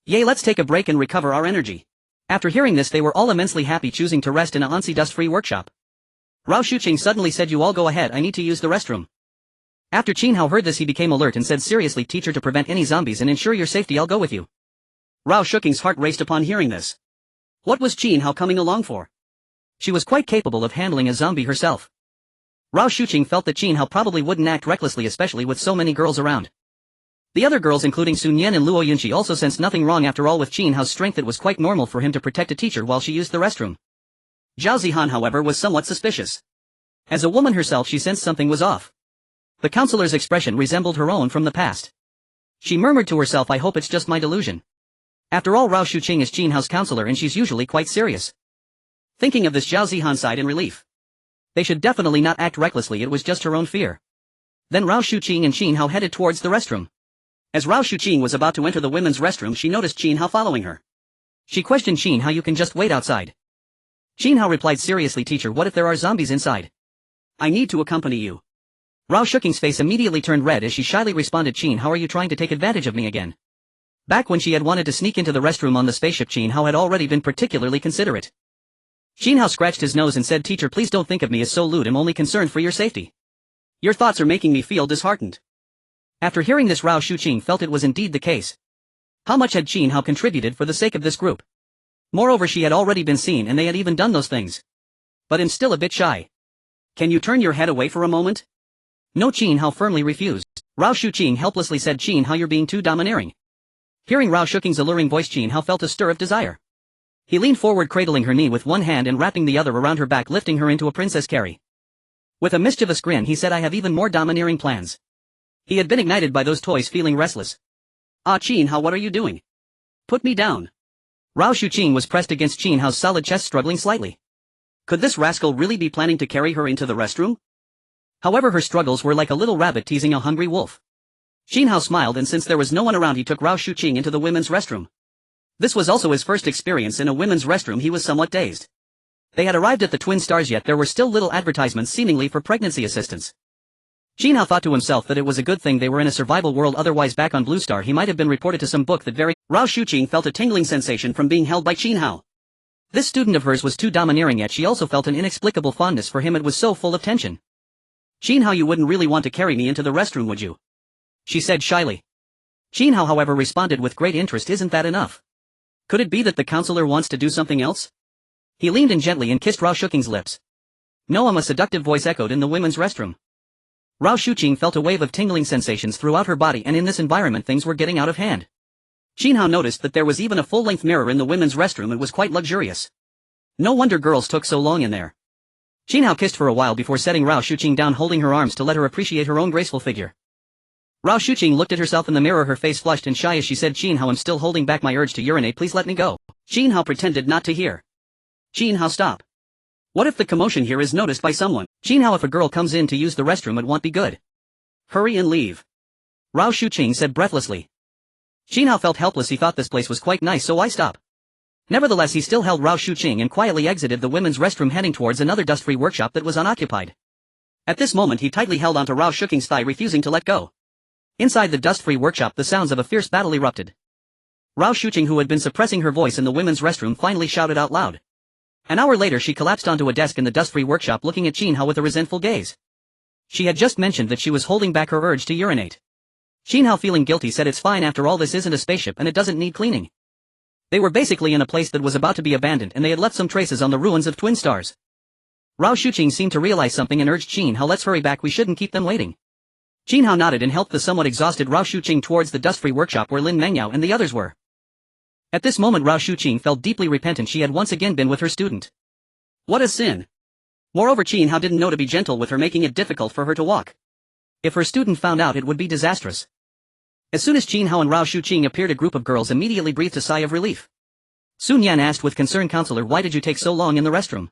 Yay, let's take a break and recover our energy. After hearing this, they were all immensely happy, choosing to rest in a Hansi dust-free workshop. Rao Shuqing suddenly said, you all go ahead, I need to use the restroom. After Qin Hao heard this, he became alert and said, seriously teacher, to prevent any zombies and ensure your safety, I'll go with you. Rao Shuqing's heart raced upon hearing this. What was Qin Hao coming along for? She was quite capable of handling a zombie herself. Rao Shuqing felt that Qin Hao probably wouldn't act recklessly, especially with so many girls around. The other girls, including Sun Yan and Luo Yunqi, also sensed nothing wrong. After all, with Qin Hao's strength, it was quite normal for him to protect a teacher while she used the restroom. Zhao Zihan, however, was somewhat suspicious. As a woman herself, she sensed something was off. The counselor's expression resembled her own from the past. She murmured to herself, I hope it's just my delusion. After all, Rao Shuqing is Qin Hao's counselor and she's usually quite serious. Thinking of this, Zhao Zihan sighed in relief. They should definitely not act recklessly, it was just her own fear. Then Rao Shuqing and Qin Hao headed towards the restroom. As Rao Shuqing was about to enter the women's restroom, she noticed Qin Hao following her. She questioned Qin Hao, you can just wait outside. Qin Hao replied, seriously teacher, what if there are zombies inside? I need to accompany you. Rao Shuqing's face immediately turned red as she shyly responded, Qin Hao, are you trying to take advantage of me again? Back when she had wanted to sneak into the restroom on the spaceship, Qin Hao had already been particularly considerate. Qin Hao scratched his nose and said, teacher, please don't think of me as so lewd, I'm only concerned for your safety. Your thoughts are making me feel disheartened. After hearing this, Rao Shuqing felt it was indeed the case. How much had Qin Hao contributed for the sake of this group? Moreover, she had already been seen and they had even done those things. But I'm still a bit shy. Can you turn your head away for a moment? No, Qin Hao firmly refused. Rao Shuqing helplessly said, Qin Hao, you're being too domineering. Hearing Rao Shuqing's alluring voice, Qin Hao felt a stir of desire. He leaned forward, cradling her knee with one hand and wrapping the other around her back, lifting her into a princess carry. With a mischievous grin, he said, I have even more domineering plans. He had been ignited by those toys, feeling restless. Ah, Qin Hao, what are you doing? Put me down. Rao Shuqing was pressed against Qin Hao's solid chest, struggling slightly. Could this rascal really be planning to carry her into the restroom? However, her struggles were like a little rabbit teasing a hungry wolf. Qin Hao smiled, and since there was no one around, he took Rao Shuqing into the women's restroom. This was also his first experience in a women's restroom. He was somewhat dazed. They had arrived at the Twin Stars, yet there were still little advertisements seemingly for pregnancy assistance. Qin Hao thought to himself that it was a good thing they were in a survival world, otherwise back on Blue Star he might have been reported to some book that very— Rao Shuqing felt a tingling sensation from being held by Qin Hao. This student of hers was too domineering, yet she also felt an inexplicable fondness for him. It was so full of tension. Qin Hao, you wouldn't really want to carry me into the restroom, would you? She said shyly. Qin Hao, however, responded with great interest, isn't that enough? Could it be that the counselor wants to do something else? He leaned in gently and kissed Rao Shuqing's lips. No, a seductive voice echoed in the women's restroom. Rao Shuqing felt a wave of tingling sensations throughout her body, and in this environment things were getting out of hand. Qin Hao noticed that there was even a full-length mirror in the women's restroom. It was quite luxurious. No wonder girls took so long in there. Qin Hao kissed for a while before setting Rao Shuqing down, holding her arms to let her appreciate her own graceful figure. Rao Shuqing looked at herself in the mirror, her face flushed and shy as she said, Qin Hao, I'm still holding back my urge to urinate, please let me go. Qin Hao pretended not to hear. Qin Hao, stop. What if the commotion here is noticed by someone? Qin Hao, if a girl comes in to use the restroom it won't be good. Hurry and leave. Rao Shuqing said breathlessly. Qin Hao felt helpless, he thought this place was quite nice, so why stop? Nevertheless he still held Rao Shuqing and quietly exited the women's restroom, heading towards another dust-free workshop that was unoccupied. At this moment he tightly held onto Rao Shuqing's thigh, refusing to let go. Inside the dust-free workshop the sounds of a fierce battle erupted. Rao Shuqing, who had been suppressing her voice in the women's restroom, finally shouted out loud. An hour later she collapsed onto a desk in the dust-free workshop, looking at Qin Hao with a resentful gaze. She had just mentioned that she was holding back her urge to urinate. Qin Hao, feeling guilty, said, it's fine, after all this isn't a spaceship and it doesn't need cleaning. They were basically in a place that was about to be abandoned and they had left some traces on the ruins of twin stars. Rao Shuqing seemed to realize something and urged Qin Hao, let's hurry back, we shouldn't keep them waiting. Qin Hao nodded and helped the somewhat exhausted Rao Shuqing towards the dust-free workshop where Lin Mengyao and the others were. At this moment Rao Shuqing felt deeply repentant, she had once again been with her student. What a sin! Moreover, Qin Hao didn't know to be gentle with her, making it difficult for her to walk. If her student found out it would be disastrous. As soon as Qin Hao and Rao Shuqing appeared, a group of girls immediately breathed a sigh of relief. Sun Yan asked with concern, Counselor, why did you take so long in the restroom?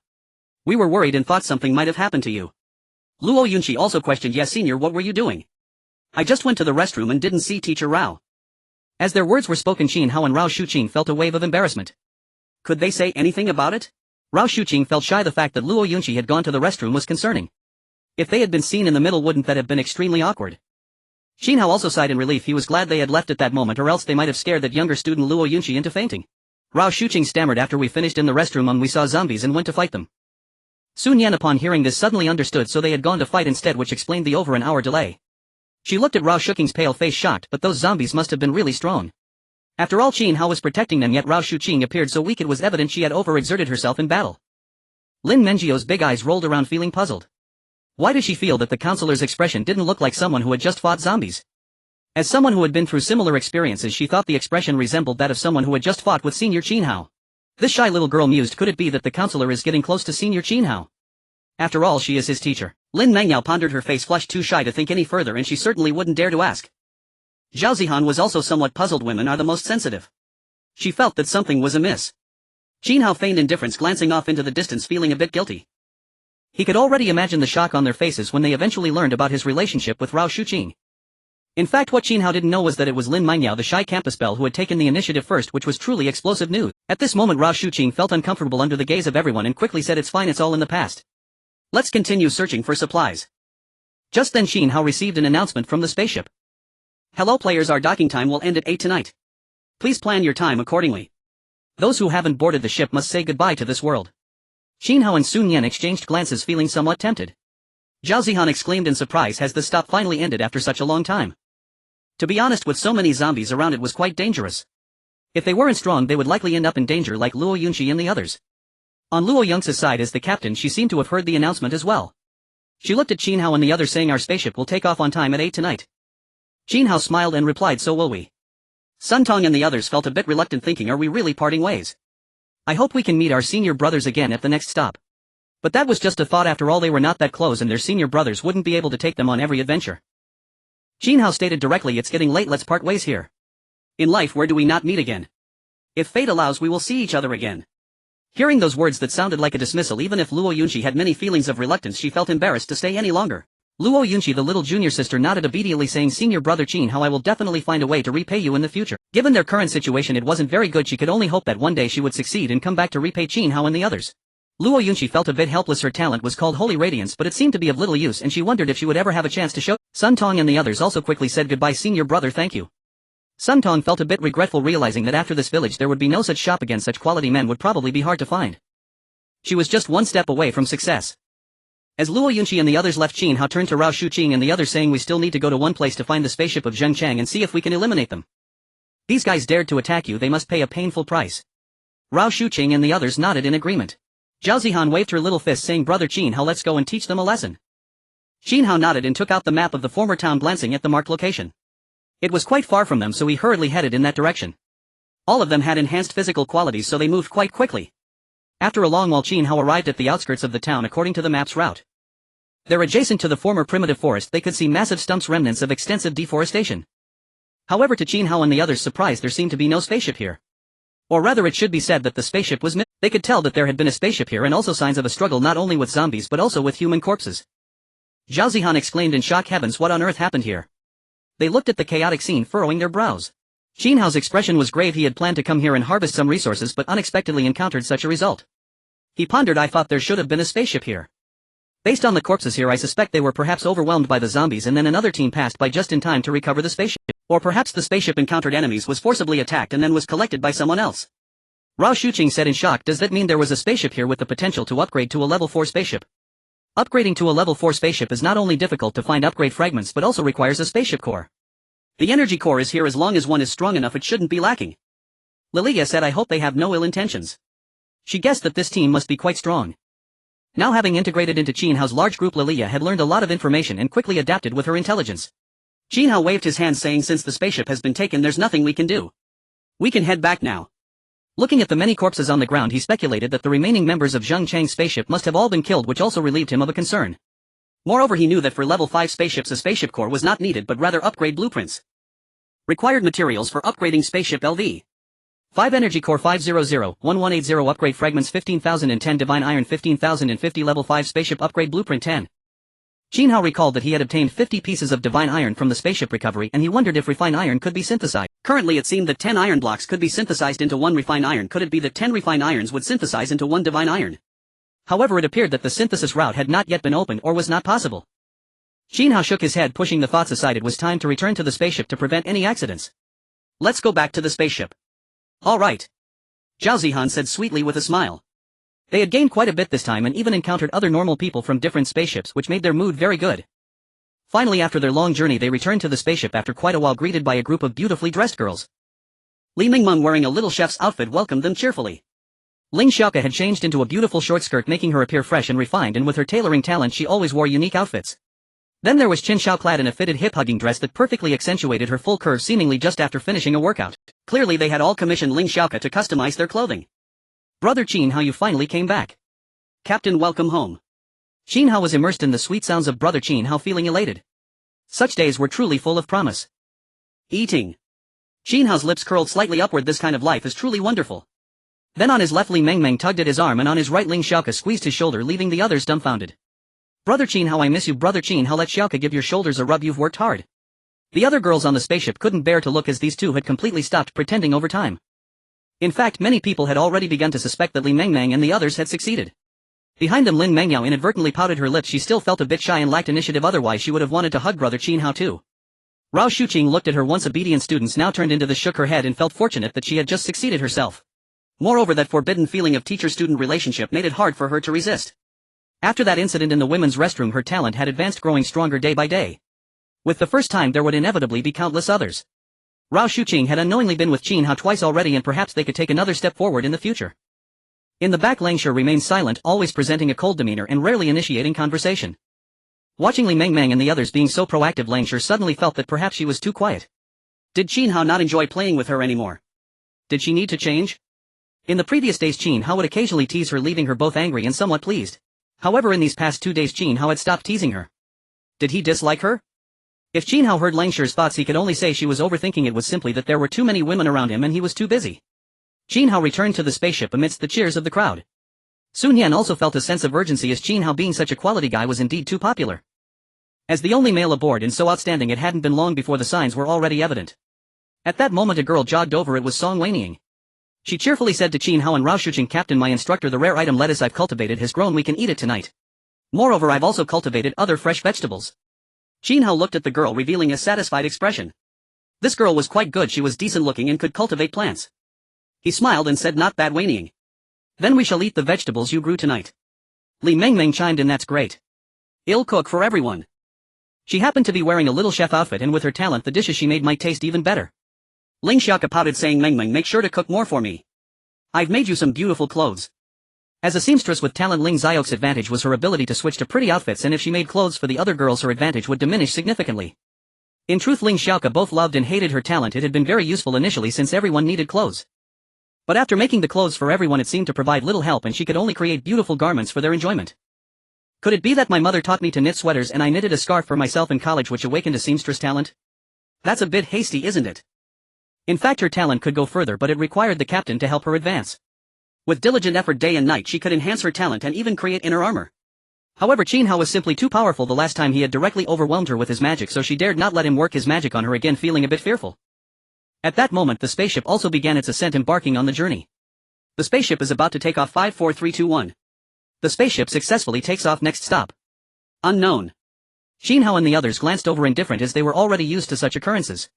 We were worried and thought something might have happened to you. Luo Yunqi also questioned, yes senior, what were you doing? I just went to the restroom and didn't see teacher Rao. As their words were spoken, Qin Hao and Rao Shuqing felt a wave of embarrassment. Could they say anything about it? Rao Shuqing felt shy. The fact that Luo Yunqi had gone to the restroom was concerning. If they had been seen in the middle, wouldn't that have been extremely awkward? Qin Hao also sighed in relief, he was glad they had left at that moment, or else they might have scared that younger student Luo Yunqi into fainting. Rao Shuqing stammered, after we finished in the restroom we saw zombies and went to fight them. Sun Yan upon hearing this suddenly understood, so they had gone to fight instead, which explained the over an hour delay. She looked at Rao Shuqing's pale face, shocked, but those zombies must have been really strong. After all, Qin Hao was protecting them, yet Rao Shuqing appeared so weak it was evident she had overexerted herself in battle. Lin Mengyio's big eyes rolled around, feeling puzzled. Why did she feel that the counselor's expression didn't look like someone who had just fought zombies? As someone who had been through similar experiences, she thought the expression resembled that of someone who had just fought with senior Qin Hao. This shy little girl mused, could it be that the counselor is getting close to senior Qin Hao? After all, she is his teacher. Lin Mengyao pondered, her face flushed, too shy to think any further, and she certainly wouldn't dare to ask. Zhao Zihan was also somewhat puzzled. Women are the most sensitive. She felt that something was amiss. Qin Hao feigned indifference, glancing off into the distance, feeling a bit guilty. He could already imagine the shock on their faces when they eventually learned about his relationship with Rao Shuqing. In fact, what Qin Hao didn't know was that it was Lin Mengyao, the shy campus belle, who had taken the initiative first, which was truly explosive news. At this moment Rao Shuqing felt uncomfortable under the gaze of everyone and quickly said, it's fine, it's all in the past. Let's continue searching for supplies. Just then Qin Hao received an announcement from the spaceship. Hello players, our docking time will end at 8 tonight. Please plan your time accordingly. Those who haven't boarded the ship must say goodbye to this world. Qin Hao and Sun Yan exchanged glances, feeling somewhat tempted. Zhao Zihan exclaimed in surprise, has the stop finally ended after such a long time? To be honest, with so many zombies around, it was quite dangerous. If they weren't strong, they would likely end up in danger like Luo Yunqi and the others. On Luo Yunxi's side as the captain, she seemed to have heard the announcement as well. She looked at Qin Hao and the others, saying, our spaceship will take off on time at 8 tonight. Qin Hao smiled and replied, so will we. Sun Tong and the others felt a bit reluctant, thinking, are we really parting ways? I hope we can meet our senior brothers again at the next stop. But that was just a thought, after all they were not that close and their senior brothers wouldn't be able to take them on every adventure. Qin Hao stated directly, it's getting late, let's part ways here. In life, where do we not meet again? If fate allows, we will see each other again. Hearing those words that sounded like a dismissal, even if Luo Yunqi had many feelings of reluctance, she felt embarrassed to stay any longer. Luo Yunqi, the little junior sister, nodded obediently, saying, senior brother Qin Hao, I will definitely find a way to repay you in the future. Given their current situation, it wasn't very good. She could only hope that one day she would succeed and come back to repay Qin Hao and the others. Luo Yunqi felt a bit helpless. Her talent was called Holy Radiance, but it seemed to be of little use, and she wondered if she would ever have a chance to show. Sun Tong and the others also quickly said goodbye. Senior brother, thank you. Sun Tong felt a bit regretful, realizing that after this village there would be no such shop again. Such quality men would probably be hard to find. She was just one step away from success. As Luo Yunqi and the others left, Qin Hao turned to Rao Shuqing and the others, saying, we still need to go to one place to find the spaceship of Zheng Chang and see if we can eliminate them. These guys dared to attack you, they must pay a painful price. Rao Shuqing and the others nodded in agreement. Zhao Zihan waved her little fist, saying, brother Qin Hao, let's go and teach them a lesson. Qin Hao nodded and took out the map of the former town, glancing at the marked location. It was quite far from them, so he hurriedly headed in that direction. All of them had enhanced physical qualities, so they moved quite quickly. After a long while Qin Hao arrived at the outskirts of the town according to the map's route. There adjacent to the former primitive forest they could see massive stumps, remnants of extensive deforestation. However, to Qin Hao and the others' surprise, there seemed to be no spaceship here. Or rather, it should be said that the spaceship was missing. They could tell that there had been a spaceship here and also signs of a struggle not only with zombies but also with human corpses. Zhao Zihan exclaimed in shock, heavens, what on earth happened here? They looked at the chaotic scene, furrowing their brows. Qin Hao's expression was grave. He had planned to come here and harvest some resources but unexpectedly encountered such a result. He pondered, I thought there should have been a spaceship here. Based on the corpses here, I suspect they were perhaps overwhelmed by the zombies and then another team passed by just in time to recover the spaceship. Or perhaps the spaceship encountered enemies, was forcibly attacked and then was collected by someone else. Rao Shuqing said in shock, does that mean there was a spaceship here with the potential to upgrade to a level 4 spaceship? Upgrading to a level 4 spaceship is not only difficult to find upgrade fragments but also requires a spaceship core. The energy core is here. As long as one is strong enough it shouldn't be lacking. Lilia said, I hope they have no ill intentions. She guessed that this team must be quite strong. Now having integrated into Qin Hao's large group, Lilia had learned a lot of information and quickly adapted with her intelligence. Qin Hao waved his hand saying, since the spaceship has been taken there's nothing we can do. We can head back now. Looking at the many corpses on the ground, he speculated that the remaining members of Zheng Chang's spaceship must have all been killed, which also relieved him of a concern. Moreover, he knew that for level 5 spaceships a spaceship core was not needed but rather upgrade blueprints. Required materials for upgrading spaceship LV. 5 energy core 500-1180 upgrade fragments 15,010 divine iron 15,050 level 5 spaceship upgrade blueprint 10. Qin Hao recalled that he had obtained 50 pieces of divine iron from the spaceship recovery and he wondered if refined iron could be synthesized. Currently it seemed that 10 iron blocks could be synthesized into 1 refined iron. Could it be that 10 refined irons would synthesize into 1 divine iron? However, it appeared that the synthesis route had not yet been opened or was not possible. Qin Hao shook his head, pushing the thoughts aside. It was time to return to the spaceship to prevent any accidents. Let's go back to the spaceship. All right. Zhao Zihan said sweetly with a smile. They had gained quite a bit this time and even encountered other normal people from different spaceships, which made their mood very good. Finally, after their long journey they returned to the spaceship after quite a while, greeted by a group of beautifully dressed girls. Li Mingmeng, wearing a little chef's outfit, welcomed them cheerfully. Ling Xiaoke had changed into a beautiful short skirt, making her appear fresh and refined, and with her tailoring talent she always wore unique outfits. Then there was Qin Hao, clad in a fitted hip-hugging dress that perfectly accentuated her full curves, seemingly just after finishing a workout. Clearly they had all commissioned Ling Xiaoke to customize their clothing. Brother Qin Hao, you finally came back. Captain, welcome home. Qin Hao was immersed in the sweet sounds of Brother Qin Hao, feeling elated. Such days were truly full of promise. Eating. Qin Hao's lips curled slightly upward. This kind of life is truly wonderful. Then on his left Li Mengmeng tugged at his arm and on his right Ling Xiaoke squeezed his shoulder, leaving the others dumbfounded. Brother Qin Hao, I miss you. Brother Qin Hao, let Xiaoke give your shoulders a rub, you've worked hard. The other girls on the spaceship couldn't bear to look as these two had completely stopped pretending over time. In fact, many people had already begun to suspect that Li Mengmeng and the others had succeeded. Behind them Lin Mengyao inadvertently pouted her lips. She still felt a bit shy and lacked initiative, otherwise she would have wanted to hug Brother Qin Hao too. Rao Shuqing looked at her once obedient students, now turned into this, shook her head and felt fortunate that she had just succeeded herself. Moreover, that forbidden feeling of teacher-student relationship made it hard for her to resist. After that incident in the women's restroom, her talent had advanced, growing stronger day by day. With the first time there would inevitably be countless others. Rao Shuqing had unknowingly been with Qin Hao twice already and perhaps they could take another step forward in the future. In the back, Langshi remained silent, always presenting a cold demeanor and rarely initiating conversation. Watching Li Mengmeng and the others being so proactive, Langshi suddenly felt that perhaps she was too quiet. Did Qin Hao not enjoy playing with her anymore? Did she need to change? In the previous days Qin Hao would occasionally tease her, leaving her both angry and somewhat pleased. However, in these past 2 days Qin Hao had stopped teasing her. Did he dislike her? If Qin Hao heard Langshi's thoughts, he could only say she was overthinking. It was simply that there were too many women around him and he was too busy. Qin Hao returned to the spaceship amidst the cheers of the crowd. Sun Yan also felt a sense of urgency, as Qin Hao, being such a quality guy, was indeed too popular. As the only male aboard and so outstanding, it hadn't been long before the signs were already evident. At that moment a girl jogged over. It was Song Weiniying. She cheerfully said to Qin Hao and Rao Shuqing, Captain, my instructor, the rare item lettuce I've cultivated has grown, we can eat it tonight. Moreover, I've also cultivated other fresh vegetables. Qin Hao looked at the girl, revealing a satisfied expression. This girl was quite good, she was decent looking and could cultivate plants. He smiled and said, not bad, Weiniying. Then we shall eat the vegetables you grew tonight. Li Mengmeng chimed in, that's great. I'll cook for everyone. She happened to be wearing a little chef outfit and with her talent the dishes she made might taste even better. Ling Xiaoke pouted, saying, Mengmeng, make sure to cook more for me. I've made you some beautiful clothes. As a seamstress with talent, Ling Xiaoke's advantage was her ability to switch to pretty outfits, and if she made clothes for the other girls her advantage would diminish significantly. In truth, Ling Xiaoke both loved and hated her talent. It had been very useful initially since everyone needed clothes. But after making the clothes for everyone it seemed to provide little help and she could only create beautiful garments for their enjoyment. Could it be that my mother taught me to knit sweaters and I knitted a scarf for myself in college which awakened a seamstress talent? That's a bit hasty, isn't it? In fact her talent could go further but it required the captain to help her advance. With diligent effort day and night she could enhance her talent and even create inner armor. However Qin Hao was simply too powerful the last time he had directly overwhelmed her with his magic so she dared not let him work his magic on her again feeling a bit fearful. At that moment the spaceship also began its ascent embarking on the journey. The spaceship is about to take off 5 4 3 2 1. The spaceship successfully takes off next stop. Unknown. Qin Hao and the others glanced over indifferent as they were already used to such occurrences.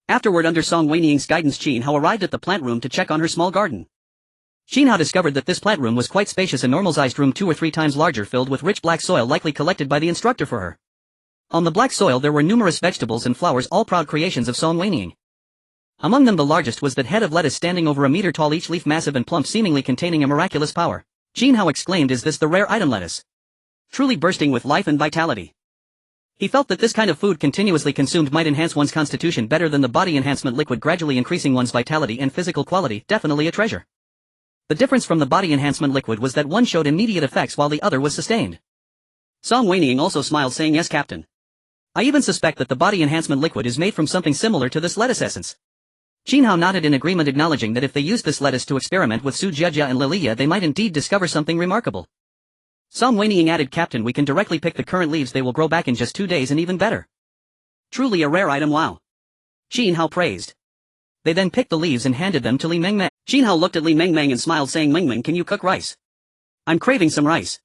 Afterward under Song Weiniang's guidance Qin Hao arrived at the plant room to check on her small garden. Qin Hao discovered that this plant room was quite spacious, a normal-sized room 2 or 3 times larger filled with rich black soil likely collected by the instructor for her. On the black soil there were numerous vegetables and flowers, all proud creations of Song Weiniang. Among them the largest was that head of lettuce standing over a meter tall, each leaf massive and plump, seemingly containing a miraculous power. Qin Hao exclaimed, "Is this the rare item lettuce? Truly bursting with life and vitality." He felt that this kind of food continuously consumed might enhance one's constitution better than the body enhancement liquid, gradually increasing one's vitality and physical quality, definitely a treasure. The difference from the body enhancement liquid was that one showed immediate effects while the other was sustained. Song Weiniang also smiled saying, "Yes captain. I even suspect that the body enhancement liquid is made from something similar to this lettuce essence." Qin Hao nodded in agreement, acknowledging that if they used this lettuce to experiment with Su Jiejia and Lilia they might indeed discover something remarkable. Song Weiniang added, "Captain, we can directly pick the current leaves, they will grow back in just 2 days and even better. Truly a rare item, wow." Qin Hao praised. They then picked the leaves and handed them to Li Mengmeng. Qin Hao looked at Li Mengmeng and smiled saying, "Mengmeng, can you cook rice? I'm craving some rice."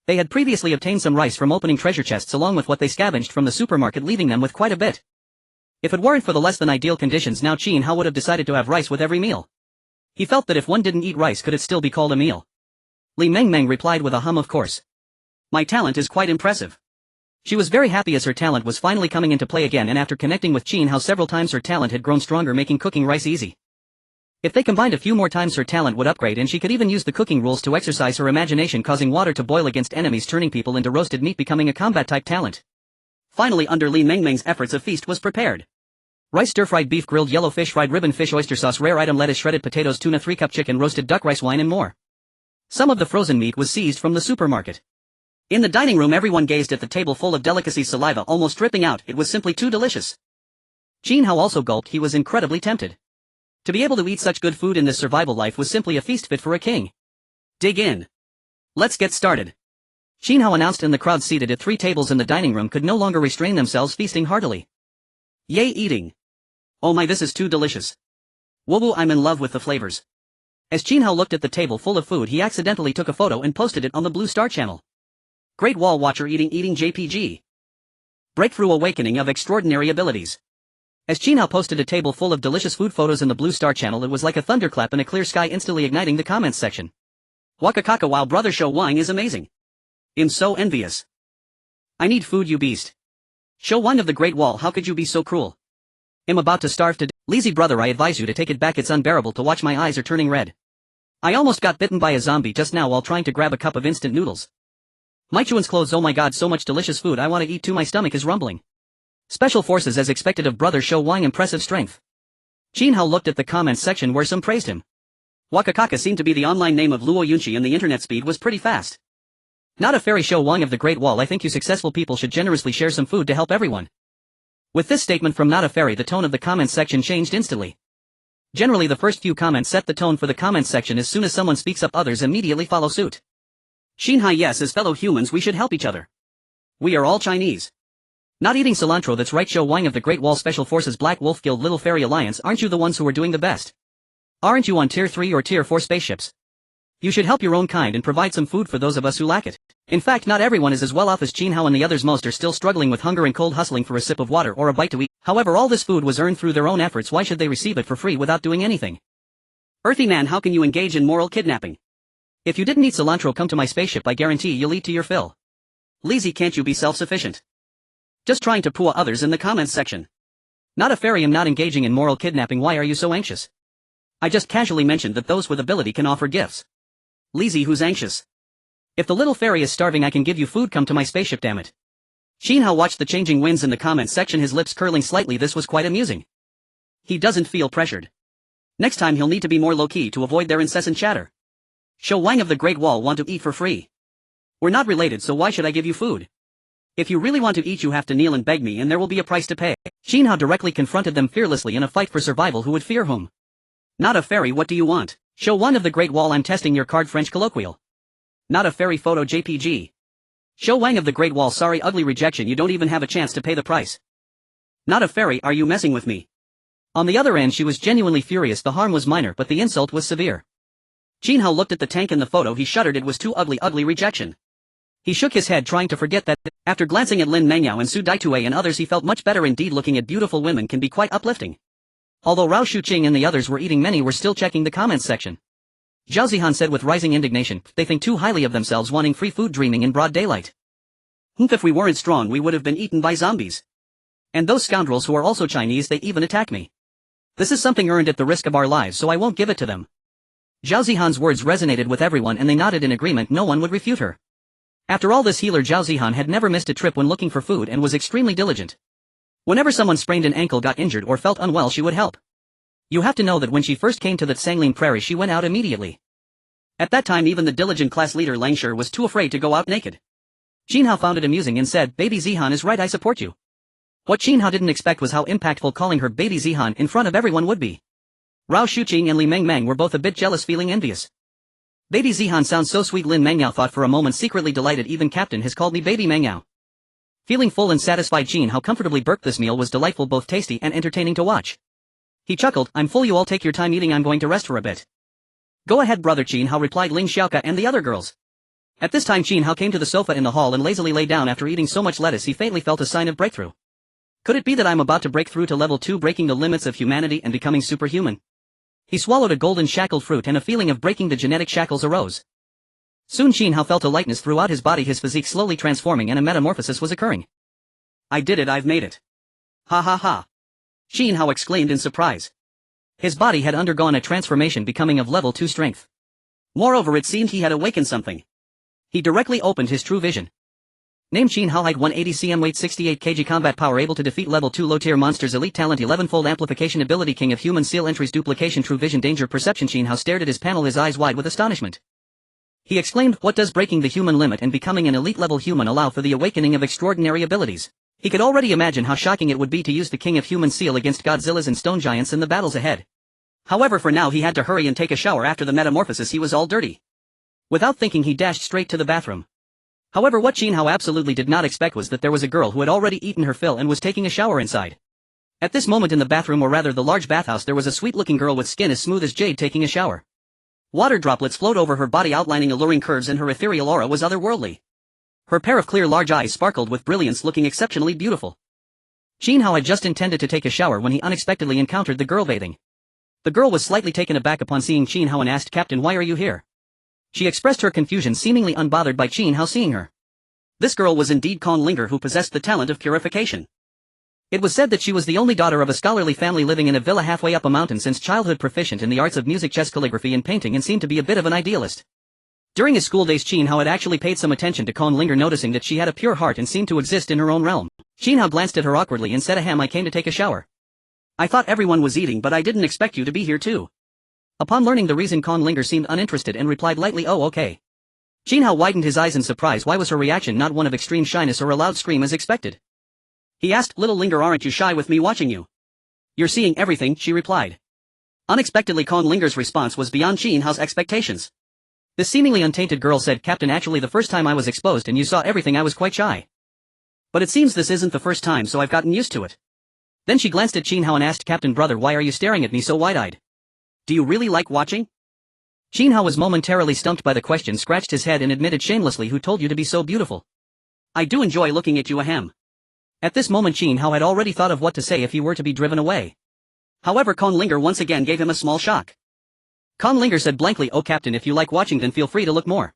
They had previously obtained some rice from opening treasure chests along with what they scavenged from the supermarket, leaving them with quite a bit. If it weren't for the less than ideal conditions now, Qin Hao would have decided to have rice with every meal. He felt that if one didn't eat rice could it still be called a meal? Li Mengmeng replied with a hum, "Of course. My talent is quite impressive." She was very happy as her talent was finally coming into play again, and after connecting with Qin Hao several times her talent had grown stronger, making cooking rice easy. If they combined a few more times her talent would upgrade, and she could even use the cooking rules to exercise her imagination, causing water to boil against enemies, turning people into roasted meat, becoming a combat type talent. Finally under Li Mengmeng's efforts a feast was prepared. Rice, stir-fried beef, grilled yellow fish, fried ribbon fish, oyster sauce, rare item lettuce, shredded potatoes, tuna, 3-cup chicken, roasted duck, rice, wine and more. Some of the frozen meat was seized from the supermarket. In the dining room everyone gazed at the table full of delicacies, saliva almost dripping out, it was simply too delicious. Qin Hao also gulped, he was incredibly tempted. To be able to eat such good food in this survival life was simply a feast fit for a king. "Dig in. Let's get started." Qin Hao announced, and the crowd seated at 3 tables in the dining room could no longer restrain themselves, feasting heartily. "Yay eating. Oh my, this is too delicious. Whoa, I'm in love with the flavors." As Qin Hao looked at the table full of food he accidentally took a photo and posted it on the Blue Star channel. Great Wall Watcher eating JPG. Breakthrough awakening of extraordinary abilities. As Qin Hao posted a table full of delicious food photos in the Blue Star channel, it was like a thunderclap in a clear sky, instantly igniting the comments section. "Waka kaka, wow, brother Show Wang is amazing. I'm so envious. I need food, you beast. Show Wang of the Great Wall, how could you be so cruel? I'm about to starve to death. Lazy brother, I advise you to take it back, it's unbearable to watch, my eyes are turning red. I almost got bitten by a zombie just now while trying to grab a cup of instant noodles. My Chuan's clothes, oh my god, so much delicious food I want to eat too, my stomach is rumbling. Special forces as expected of brother Show Wang, impressive strength." Qin Hao looked at the comments section where some praised him. Wakakaka seemed to be the online name of Luo Yunchi and the internet speed was pretty fast. "Not a fairy, Show Wang of the Great Wall, I think you successful people should generously share some food to help everyone." With this statement from Not a Fairy the tone of the comments section changed instantly. Generally the first few comments set the tone for the comments section, as soon as someone speaks up others immediately follow suit. Qin Hao, yes, as fellow humans we should help each other. We are all Chinese. Not eating cilantro, that's right, Show Wang of the Great Wall, Special Forces, Black Wolf Guild, Little Fairy Alliance, aren't you the ones who are doing the best? Aren't you on tier 3 or tier 4 spaceships? You should help your own kind and provide some food for those of us who lack it. In fact, not everyone is as well off as Qin Hao and the others, most are still struggling with hunger and cold, hustling for a sip of water or a bite to eat. However, all this food was earned through their own efforts, why should they receive it for free without doing anything? Earthy man, how can you engage in moral kidnapping? If you didn't eat cilantro, come to my spaceship, I guarantee you'll eat to your fill. Lazy, can't you be self-sufficient? Just trying to poo others in the comments section. Not a fairy, am not engaging in moral kidnapping, why are you so anxious? I just casually mentioned that those with ability can offer gifts. Lazy, who's anxious? If the little fairy is starving I can give you food, come to my spaceship, damn it. Qin Hao watched the changing winds in the comments section, his lips curling slightly, this was quite amusing. He doesn't feel pressured. Next time he'll need to be more low-key to avoid their incessant chatter. Shou Wang of the Great Wall want to eat for free. We're not related, so why should I give you food? If you really want to eat, you have to kneel and beg me, and there will be a price to pay. Qin Hao directly confronted them fearlessly in a fight for survival. Who would fear whom? Not a fairy. What do you want? Shou Wang of the Great Wall. I'm testing your card. French colloquial. Not a fairy. Photo JPG. Shou Wang of the Great Wall. Sorry, ugly rejection. You don't even have a chance to pay the price. Not a fairy. Are you messing with me? On the other end, she was genuinely furious. The harm was minor, but the insult was severe. Qin Hao looked at the tank in the photo. He shuddered. It was too ugly. Ugly rejection. He shook his head, trying to forget that. After glancing at Lin Mengyao and Su Daitue and others, he felt much better. Indeed, looking at beautiful women can be quite uplifting. Although Rao Shuqing and the others were eating, many were still checking the comments section. Zhao Zihan said with rising indignation, they think too highly of themselves, wanting free food, dreaming in broad daylight. If we weren't strong, we would have been eaten by zombies. And those scoundrels who are also Chinese, they even attack me. This is something earned at the risk of our lives, so I won't give it to them. Zhao Zihan's words resonated with everyone and they nodded in agreement. No one would refute her. After all, this healer Zhao Zihan had never missed a trip when looking for food and was extremely diligent. Whenever someone sprained an ankle, got injured or felt unwell, she would help. You have to know that when she first came to the Sanglin Prairie, she went out immediately. At that time, even the diligent class leader Langshir was too afraid to go out naked. Qin Hao found it amusing and said, Baby Zihan is right, I support you. What Qin Hao didn't expect was how impactful calling her Baby Zihan in front of everyone would be. Rao Shuqing and Li Mengmeng were both a bit jealous, feeling envious. Baby Zihan sounds so sweet. Lin Mengyao thought for a moment, secretly delighted. Even Captain has called me Baby Mengyao. Feeling full and satisfied, Qin Hao comfortably burped. This meal was delightful, both tasty and entertaining to watch. He chuckled, I'm full, you all take your time eating, I'm going to rest for a bit. Go ahead, brother, Qin Hao replied Ling Xiaoka and the other girls. At this time Qin Hao came to the sofa in the hall and lazily lay down. After eating so much lettuce, he faintly felt a sign of breakthrough. Could it be that I'm about to break through to level 2, breaking the limits of humanity and becoming superhuman? He swallowed a golden shackled fruit and a feeling of breaking the genetic shackles arose. Soon Qin Hao felt a lightness throughout his body, his physique slowly transforming and a metamorphosis was occurring. I did it, I've made it. Ha ha ha. Qin Hao exclaimed in surprise. His body had undergone a transformation, becoming of level 2 strength. Moreover, it seemed he had awakened something. He directly opened his true vision. Name Qin Hao, height 180 cm, weight 68 kg, combat power able to defeat level 2 low-tier monsters, elite talent 11-fold amplification ability, king of human, seal entries, duplication, true vision, danger perception. Qin Hao stared at his panel, his eyes wide with astonishment. He exclaimed, what does breaking the human limit and becoming an elite level human allow for the awakening of extraordinary abilities? He could already imagine how shocking it would be to use the king of human seal against Godzillas and stone giants in the battles ahead. However, for now he had to hurry and take a shower. After the metamorphosis he was all dirty. Without thinking he dashed straight to the bathroom. However, what Qin Hao absolutely did not expect was that there was a girl who had already eaten her fill and was taking a shower inside. At this moment in the bathroom, or rather the large bathhouse, there was a sweet-looking girl with skin as smooth as jade taking a shower. Water droplets flowed over her body, outlining alluring curves, and her ethereal aura was otherworldly. Her pair of clear large eyes sparkled with brilliance, looking exceptionally beautiful. Qin Hao had just intended to take a shower when he unexpectedly encountered the girl bathing. The girl was slightly taken aback upon seeing Qin Hao and asked, Captain, why are you here? She expressed her confusion, seemingly unbothered by Qin Hao seeing her. This girl was indeed Kong Linger, who possessed the talent of purification. It was said that she was the only daughter of a scholarly family living in a villa halfway up a mountain, since childhood proficient in the arts of music, chess, calligraphy and painting, and seemed to be a bit of an idealist. During his school days, Qin Hao had actually paid some attention to Kong Linger, noticing that she had a pure heart and seemed to exist in her own realm. Qin Hao glanced at her awkwardly and said, ahem, I came to take a shower. I thought everyone was eating, but I didn't expect you to be here too. Upon learning the reason, Kong Linger seemed uninterested and replied lightly, oh okay. Qin Hao widened his eyes in surprise. Why was her reaction not one of extreme shyness or a loud scream as expected? He asked, little Linger, aren't you shy with me watching you? You're seeing everything, she replied. Unexpectedly, Kong Linger's response was beyond Qin Hao's expectations. This seemingly untainted girl said, Captain, actually the first time I was exposed and you saw everything, I was quite shy. But it seems this isn't the first time, so I've gotten used to it. Then she glanced at Qin Hao and asked, Captain brother, why are you staring at me so wide-eyed? Do you really like watching? Qin Hao was momentarily stumped by the question, scratched his head and admitted shamelessly, who told you to be so beautiful? I do enjoy looking at you, ahem. At this moment Qin Hao had already thought of what to say if he were to be driven away. However, Kong Linger once again gave him a small shock. Kong Linger said blankly, oh Captain, if you like watching then feel free to look more.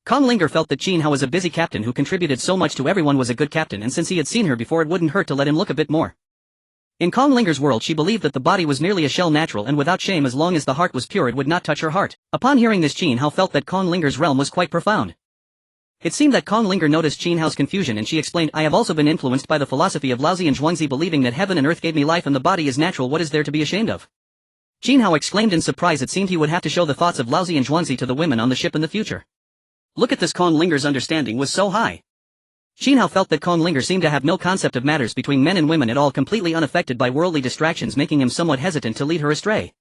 Kong Linger felt that Qin Hao was a busy captain who contributed so much to everyone, was a good captain, and since he had seen her before it wouldn't hurt to let him look a bit more. In Kong Linger's world she believed that the body was merely a shell, natural and without shame. As long as the heart was pure it would not touch her heart. Upon hearing this, Qin Hao felt that Kong Linger's realm was quite profound. It seemed that Kong Linger noticed Qin Hao's confusion and she explained, I have also been influenced by the philosophy of Laozi and Zhuangzi, believing that heaven and earth gave me life and the body is natural. What is there to be ashamed of? Qin Hao exclaimed in surprise. It seemed he would have to show the thoughts of Laozi and Zhuangzi to the women on the ship in the future. Look at this. Conlinger's understanding was so high. Qin Hao felt that Conlinger seemed to have no concept of matters between men and women at all, completely unaffected by worldly distractions, making him somewhat hesitant to lead her astray.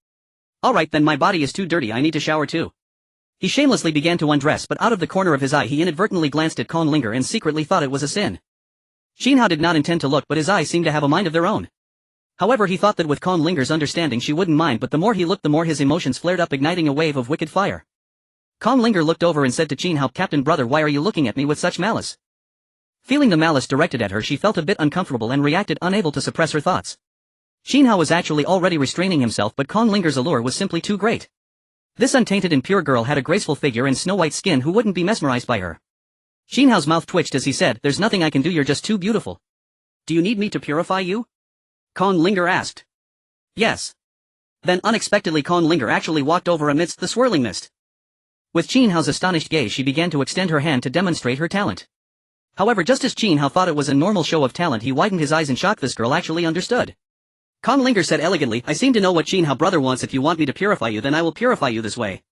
Alright then, my body is too dirty, I need to shower too. He shamelessly began to undress, but out of the corner of his eye he inadvertently glanced at Conlinger and secretly thought it was a sin. Qin Hao did not intend to look, but his eyes seemed to have a mind of their own. However, he thought that with Conlinger's understanding she wouldn't mind, but the more he looked the more his emotions flared up, igniting a wave of wicked fire. Conlinger looked over and said to Qin Hao, "Captain brother, why are you looking at me with such malice?" Feeling the malice directed at her, she felt a bit uncomfortable and reacted, unable to suppress her thoughts. Qin Hao was actually already restraining himself, but Conlinger's allure was simply too great. This untainted and pure girl had a graceful figure and snow-white skin. Who wouldn't be mesmerized by her? Qin Hao's mouth twitched as he said, "There's nothing I can do, you're just too beautiful." "Do you need me to purify you?" Conlinger asked. "Yes." Then unexpectedly Conlinger actually walked over amidst the swirling mist. With Qin Hao's astonished gaze she began to extend her hand to demonstrate her talent. However, just as Qin Hao thought it was a normal show of talent, he widened his eyes in shock. This girl actually understood. Conlinger said elegantly, "I seem to know what Qin Hao brother wants. If you want me to purify you, then I will purify you this way."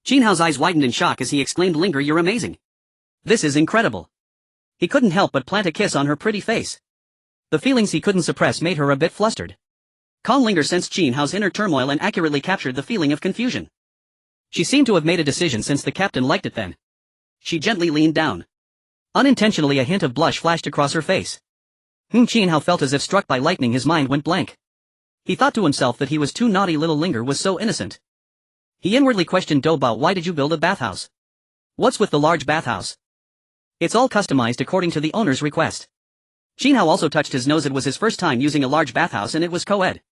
Qin Hao's eyes widened in shock as he exclaimed, "Linger, you're amazing. This is incredible." He couldn't help but plant a kiss on her pretty face. The feelings he couldn't suppress made her a bit flustered. Conlinger sensed Qin Hao's inner turmoil and accurately captured the feeling of confusion. She seemed to have made a decision since the captain liked it then. She gently leaned down. Unintentionally a hint of blush flashed across her face. Qin Hao felt as if struck by lightning. His mind went blank. He thought to himself that he was too naughty. Little Linger was so innocent. He inwardly questioned Do Bao, "Why did you build a bathhouse? What's with the large bathhouse?" "It's all customized according to the owner's request." Qin Hao also touched his nose. It was his first time using a large bathhouse and it was co-ed.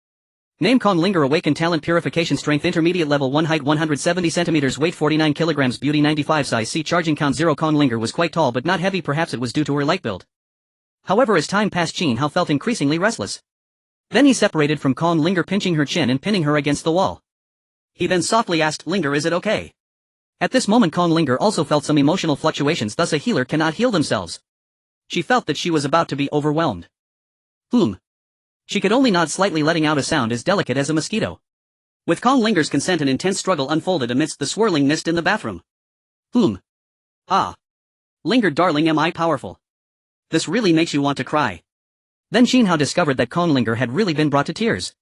Name: Conlinger. Awakened talent, purification, strength intermediate level 1, height 170 centimeters, weight 49 kilograms, beauty 95, size C, charging count 0. Conlinger was quite tall but not heavy. Perhaps it was due to her light build. However, as time passed Qin Hao felt increasingly restless. Then he separated from Conlinger, pinching her chin and pinning her against the wall. He then softly asked, "Linger, is it okay?" At this moment Conlinger also felt some emotional fluctuations, thus a healer cannot heal themselves. She felt that she was about to be overwhelmed. She could only nod slightly, letting out a sound as delicate as a mosquito. With Conlinger's consent, an intense struggle unfolded amidst the swirling mist in the bathroom. Ah. Linger darling, am I powerful? This really makes you want to cry. Then Qin Hao discovered that Conlinger had really been brought to tears.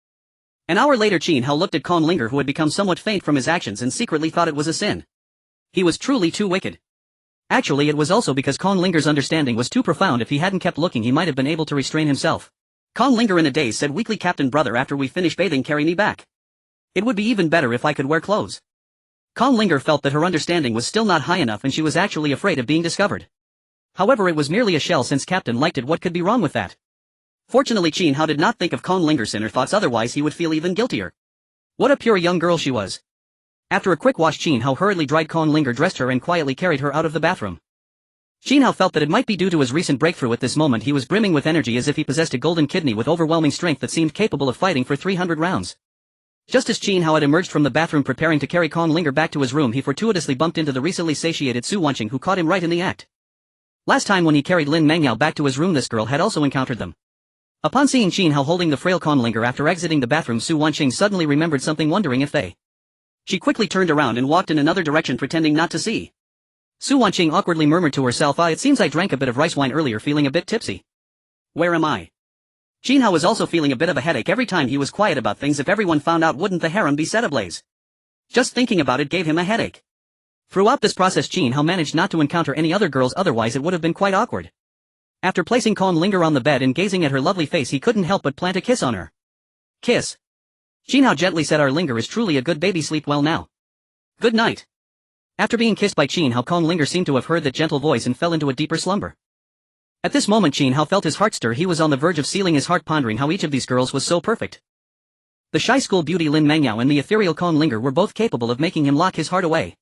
An hour later Qin Hao looked at Conlinger, who had become somewhat faint from his actions, and secretly thought it was a sin. He was truly too wicked. Actually, it was also because Conlinger's understanding was too profound. If he hadn't kept looking he might have been able to restrain himself. Conlinger in a daze said weakly, "Captain brother, after we finish bathing carry me back. It would be even better if I could wear clothes." Conlinger felt that her understanding was still not high enough and she was actually afraid of being discovered. However, it was merely a shell. Since Captain liked it, what could be wrong with that? Fortunately Qin Hao did not think of Conlinger's inner thoughts, otherwise he would feel even guiltier. What a pure young girl she was. After a quick wash Qin Hao hurriedly dried Conlinger, dressed her and quietly carried her out of the bathroom. Qin Hao felt that it might be due to his recent breakthrough. At this moment he was brimming with energy, as if he possessed a golden kidney with overwhelming strength that seemed capable of fighting for 300 rounds. Just as Qin Hao had emerged from the bathroom preparing to carry Conlinger back to his room, he fortuitously bumped into the recently satiated Su Wanqing, who caught him right in the act. Last time when he carried Lin Mengyao back to his room, this girl had also encountered them. Upon seeing Qin Hao holding the frail Conlinger after exiting the bathroom, Su Wanqing suddenly remembered something, wondering if they. She quickly turned around and walked in another direction, pretending not to see. Su Wanqing awkwardly murmured to herself, "It seems I drank a bit of rice wine earlier, feeling a bit tipsy. Where am I?" Qin Hao was also feeling a bit of a headache. Every time he was quiet about things, if everyone found out, wouldn't the harem be set ablaze? Just thinking about it gave him a headache. Throughout this process Qin Hao managed not to encounter any other girls, otherwise it would have been quite awkward. After placing Conlinger on the bed and gazing at her lovely face, he couldn't help but plant a kiss on her. "Kiss." Qin Hao gently said, "Our Linger is truly a good baby. Sleep well now. Good night." After being kissed by Qin Hao, Conlinger seemed to have heard that gentle voice and fell into a deeper slumber. At this moment Qin Hao felt his heart stir. He was on the verge of sealing his heart, pondering how each of these girls was so perfect. The shy school beauty Lin Mengyao and the ethereal Conlinger were both capable of making him lock his heart away.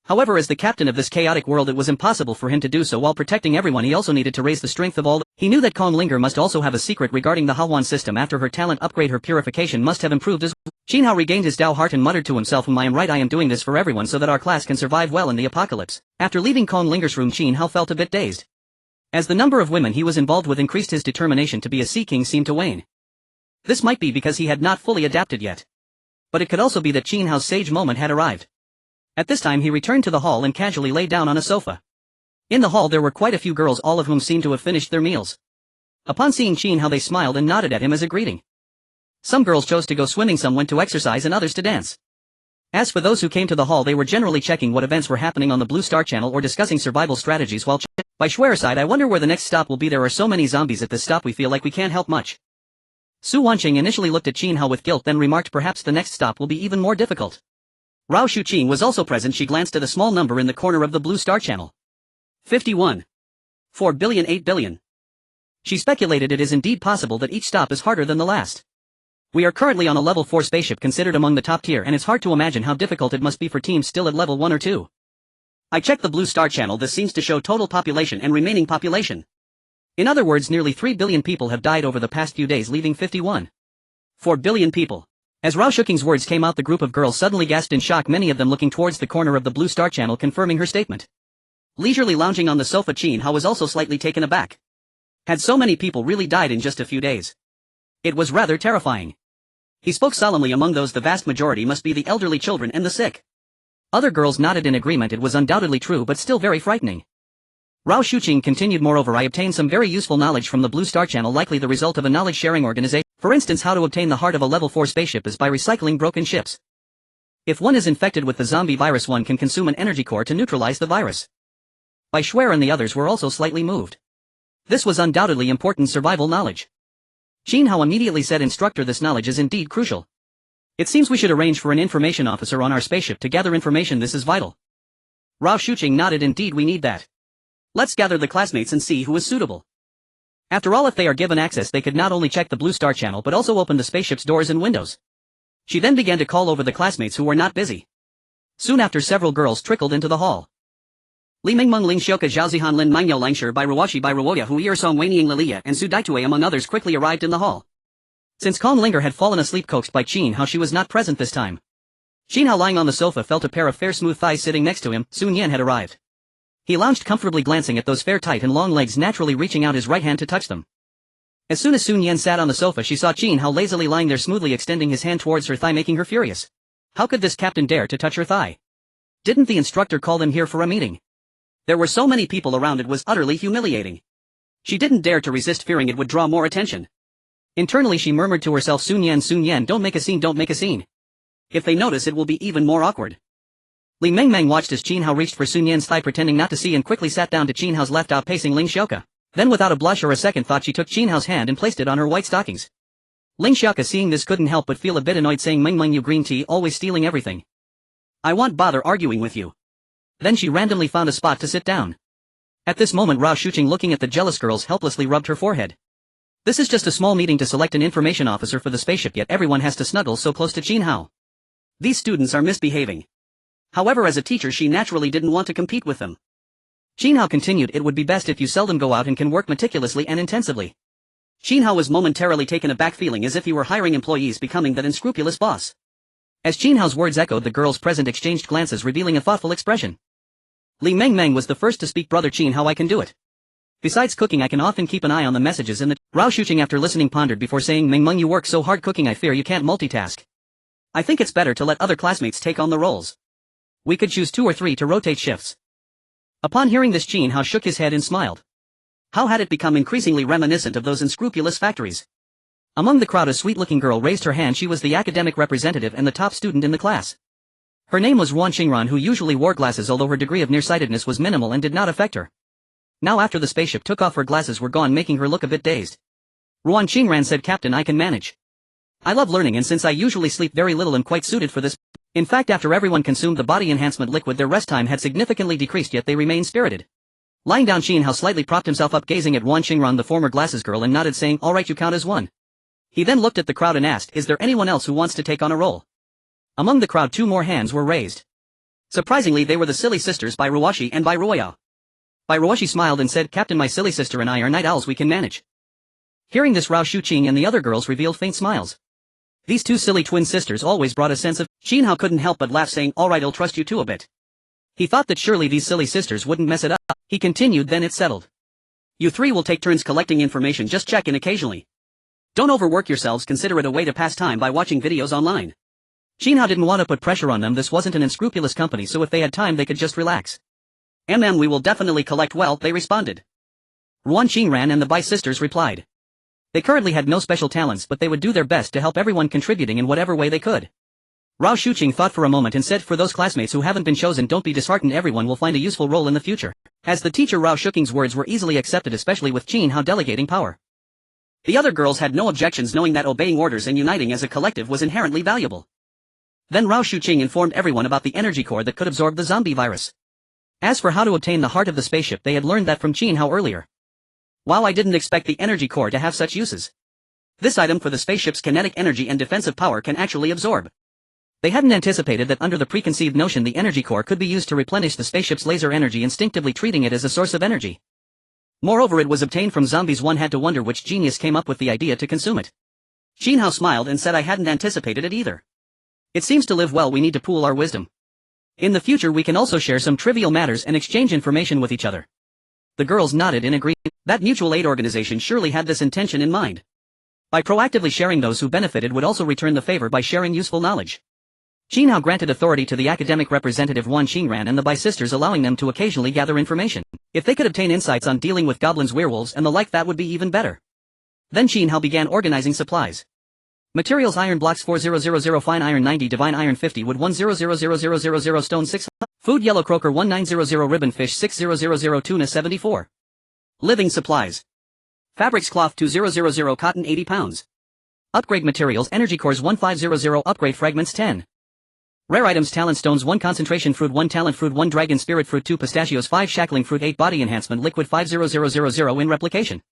However, as the captain of this chaotic world, it was impossible for him to do so while protecting everyone. He also needed to raise the strength of all. He knew that Conlinger must also have a secret regarding the Hawan system. After her talent upgrade, her purification must have improved as well. Qin Hao regained his Dao heart and muttered to himself, I am right, I am doing this for everyone so that our class can survive well in the apocalypse." After leaving Conlinger's room, Qin Hao felt a bit dazed. As the number of women he was involved with increased, his determination to be a sea king seemed to wane. This might be because he had not fully adapted yet. But it could also be that Qin Hao's sage moment had arrived. At this time he returned to the hall and casually lay down on a sofa. In the hall there were quite a few girls, all of whom seemed to have finished their meals. Upon seeing Qin Hao they smiled and nodded at him as a greeting. Some girls chose to go swimming, some went to exercise and others to dance. As for those who came to the hall, they were generally checking what events were happening on the Blue Star Channel or discussing survival strategies while By Schwereside, I wonder where the next stop will be. There are so many zombies at this stop we feel like we can't help much. Su Wanqing initially looked at Qin Hao with guilt, then remarked perhaps the next stop will be even more difficult. Rao Shuqing was also present. She glanced at a small number in the corner of the Blue Star Channel. 51. 4 billion 8 billion. She speculated it is indeed possible that each stop is harder than the last. We are currently on a level 4 spaceship considered among the top tier, and it's hard to imagine how difficult it must be for teams still at level 1 or 2. I checked the Blue Star Channel. This seems to show total population and remaining population. In other words, nearly 3 billion people have died over the past few days, leaving 51. 4 billion people. As Rao Shuqing's words came out, the group of girls suddenly gasped in shock, many of them looking towards the corner of the Blue Star Channel, confirming her statement. Leisurely lounging on the sofa, Qin Hao was also slightly taken aback. Had so many people really died in just a few days? It was rather terrifying. He spoke solemnly. Among those, the vast majority must be the elderly, children, and the sick. Other girls nodded in agreement. It was undoubtedly true, but still very frightening. Rao Shuqing continued, moreover, I obtained some very useful knowledge from the Blue Star Channel, likely the result of a knowledge-sharing organization. For instance, how to obtain the heart of a level 4 spaceship is by recycling broken ships. If one is infected with the zombie virus, one can consume an energy core to neutralize the virus. Bai Shuer and the others were also slightly moved. This was undoubtedly important survival knowledge. Qin Hao immediately said, Instructor, this knowledge is indeed crucial. It seems we should arrange for an information officer on our spaceship to gather information. This is vital. Rao Shuqing nodded. Indeed, we need that. Let's gather the classmates and see who is suitable. After all, if they are given access, they could not only check the Blue Star Channel but also open the spaceship's doors and windows. She then began to call over the classmates who were not busy. Soon after, several girls trickled into the hall. Li Mingmeng, Ling Xiuka, Zhao Zihan, Lin Mingyo, Langshi, Bai Ruoshi, Bai Ruoya, Hu Yersong, Weiniang, Lilia, and Su Daitue, among others, quickly arrived in the hall. Since Kong Linger had fallen asleep coaxed by Qin Hao, she was not present this time. Qin Hao, lying on the sofa, felt a pair of fair smooth thighs sitting next to him. Sun Yan had arrived. He lounged comfortably, glancing at those fair, tight and long legs, naturally reaching out his right hand to touch them. As soon as Sun Yan sat on the sofa, she saw Qin Hao lazily lying there, smoothly extending his hand towards her thigh, making her furious. How could this captain dare to touch her thigh? Didn't the instructor call them here for a meeting? There were so many people around, it was utterly humiliating. She didn't dare to resist, fearing it would draw more attention. Internally she murmured to herself, Sun Yan, don't make a scene, don't make a scene. If they notice, it will be even more awkward. Li Mengmeng watched as Qin Hao reached for Sun Yan's thigh, pretending not to see, and quickly sat down to Qin Hao's left, outpacing Ling Xiuka. Then, without a blush or a second thought, she took Qin Hao's hand and placed it on her white stockings. Ling Xiuka, seeing this, couldn't help but feel a bit annoyed, saying, Mengmeng, you green tea, always stealing everything. I won't bother arguing with you. Then she randomly found a spot to sit down. At this moment, Rao Shuqing, looking at the jealous girls, helplessly rubbed her forehead. This is just a small meeting to select an information officer for the spaceship, yet everyone has to snuggle so close to Qin Hao. These students are misbehaving. However, as a teacher, she naturally didn't want to compete with them. Qin Hao continued, it would be best if you seldom go out and can work meticulously and intensively. Qin Hao was momentarily taken aback, feeling as if he were hiring employees, becoming that unscrupulous boss. As Qin Hao's words echoed, the girls present exchanged glances, revealing a thoughtful expression. Li Mengmeng was the first to speak. Brother Qin Hao, I can do it. Besides cooking, I can often keep an eye on the messages in the... Rao Shuqing, after listening, pondered before saying, Mengmeng, you work so hard cooking, I fear you can't multitask. I think it's better to let other classmates take on the roles. We could choose 2 or 3 to rotate shifts. Upon hearing this, Qin Hao shook his head and smiled. How had it become increasingly reminiscent of those unscrupulous factories? Among the crowd, a sweet-looking girl raised her hand. She was the academic representative and the top student in the class. Her name was Ruan Qingran, who usually wore glasses, although her degree of nearsightedness was minimal and did not affect her. Now, after the spaceship took off, her glasses were gone, making her look a bit dazed. Ruan Qingran said, Captain, I can manage. I love learning, and since I usually sleep very little, I'm quite suited for this. In fact, after everyone consumed the body enhancement liquid, their rest time had significantly decreased, yet they remained spirited. Lying down, Qin Hao slightly propped himself up, gazing at Ruan Qingran, the former glasses girl, and nodded, saying, all right, you count as one. He then looked at the crowd and asked, is there anyone else who wants to take on a role? Among the crowd, 2 more hands were raised. Surprisingly, they were the silly sisters, Bai Ruoshi and Bai Ruoya. Bai Ruoshi smiled and said, Captain, my silly sister and I are night owls, we can manage. Hearing this, Rao Shuqing and the other girls revealed faint smiles. These 2 silly twin sisters always brought a sense of... Qin Hao couldn't help but laugh, saying, all right, I'll trust you 2 a bit. He thought that surely these silly sisters wouldn't mess it up. He continued, then it's settled. You 3 will take turns collecting information, just check in occasionally. Don't overwork yourselves, consider it a way to pass time by watching videos online. Qin Hao didn't want to put pressure on them. This wasn't an unscrupulous company, so if they had time they could just relax. We will definitely collect well, they responded. Ruan Qingran and the Bai sisters replied. They currently had no special talents, but they would do their best to help everyone, contributing in whatever way they could. Rao Shuqing thought for a moment and said, for those classmates who haven't been chosen, don't be disheartened, everyone will find a useful role in the future. As the teacher, Rao Shuqing's words were easily accepted, especially with Qin Hao delegating power. The other girls had no objections, knowing that obeying orders and uniting as a collective was inherently valuable. Then Rao Shuqing informed everyone about the energy core that could absorb the zombie virus. As for how to obtain the heart of the spaceship, they had learned that from Qin Hao earlier. Wow, I didn't expect the energy core to have such uses. This item for the spaceship's kinetic energy and defensive power can actually absorb. They hadn't anticipated that under the preconceived notion the energy core could be used to replenish the spaceship's laser energy, instinctively treating it as a source of energy. Moreover, it was obtained from zombies. One had to wonder which genius came up with the idea to consume it. Qin Hao smiled and said, I hadn't anticipated it either. It seems to live well. We need to pool our wisdom. In the future we can also share some trivial matters and exchange information with each other. The girls nodded in agreement. That mutual aid organization surely had this intention in mind. By proactively sharing, those who benefited would also return the favor by sharing useful knowledge. Qin Hao granted authority to the academic representative Ruan Qingran and the Bai sisters, allowing them to occasionally gather information. If they could obtain insights on dealing with goblins, werewolves and the like, that would be even better. Then Qin Hao began organizing supplies. Materials: iron blocks 4000, fine iron 90, divine iron 50, wood 10000000, stone 6, food yellow croaker 1900, ribbon fish 6000, tuna 74. Living supplies. Fabrics: cloth 2000, cotton 80 pounds. Upgrade materials: energy cores 1500, upgrade fragments 10. Rare items: talent stones 1, concentration fruit 1, talent fruit 1, dragon spirit fruit 2, pistachios 5, shackling fruit 8, body enhancement liquid 50000 in replication.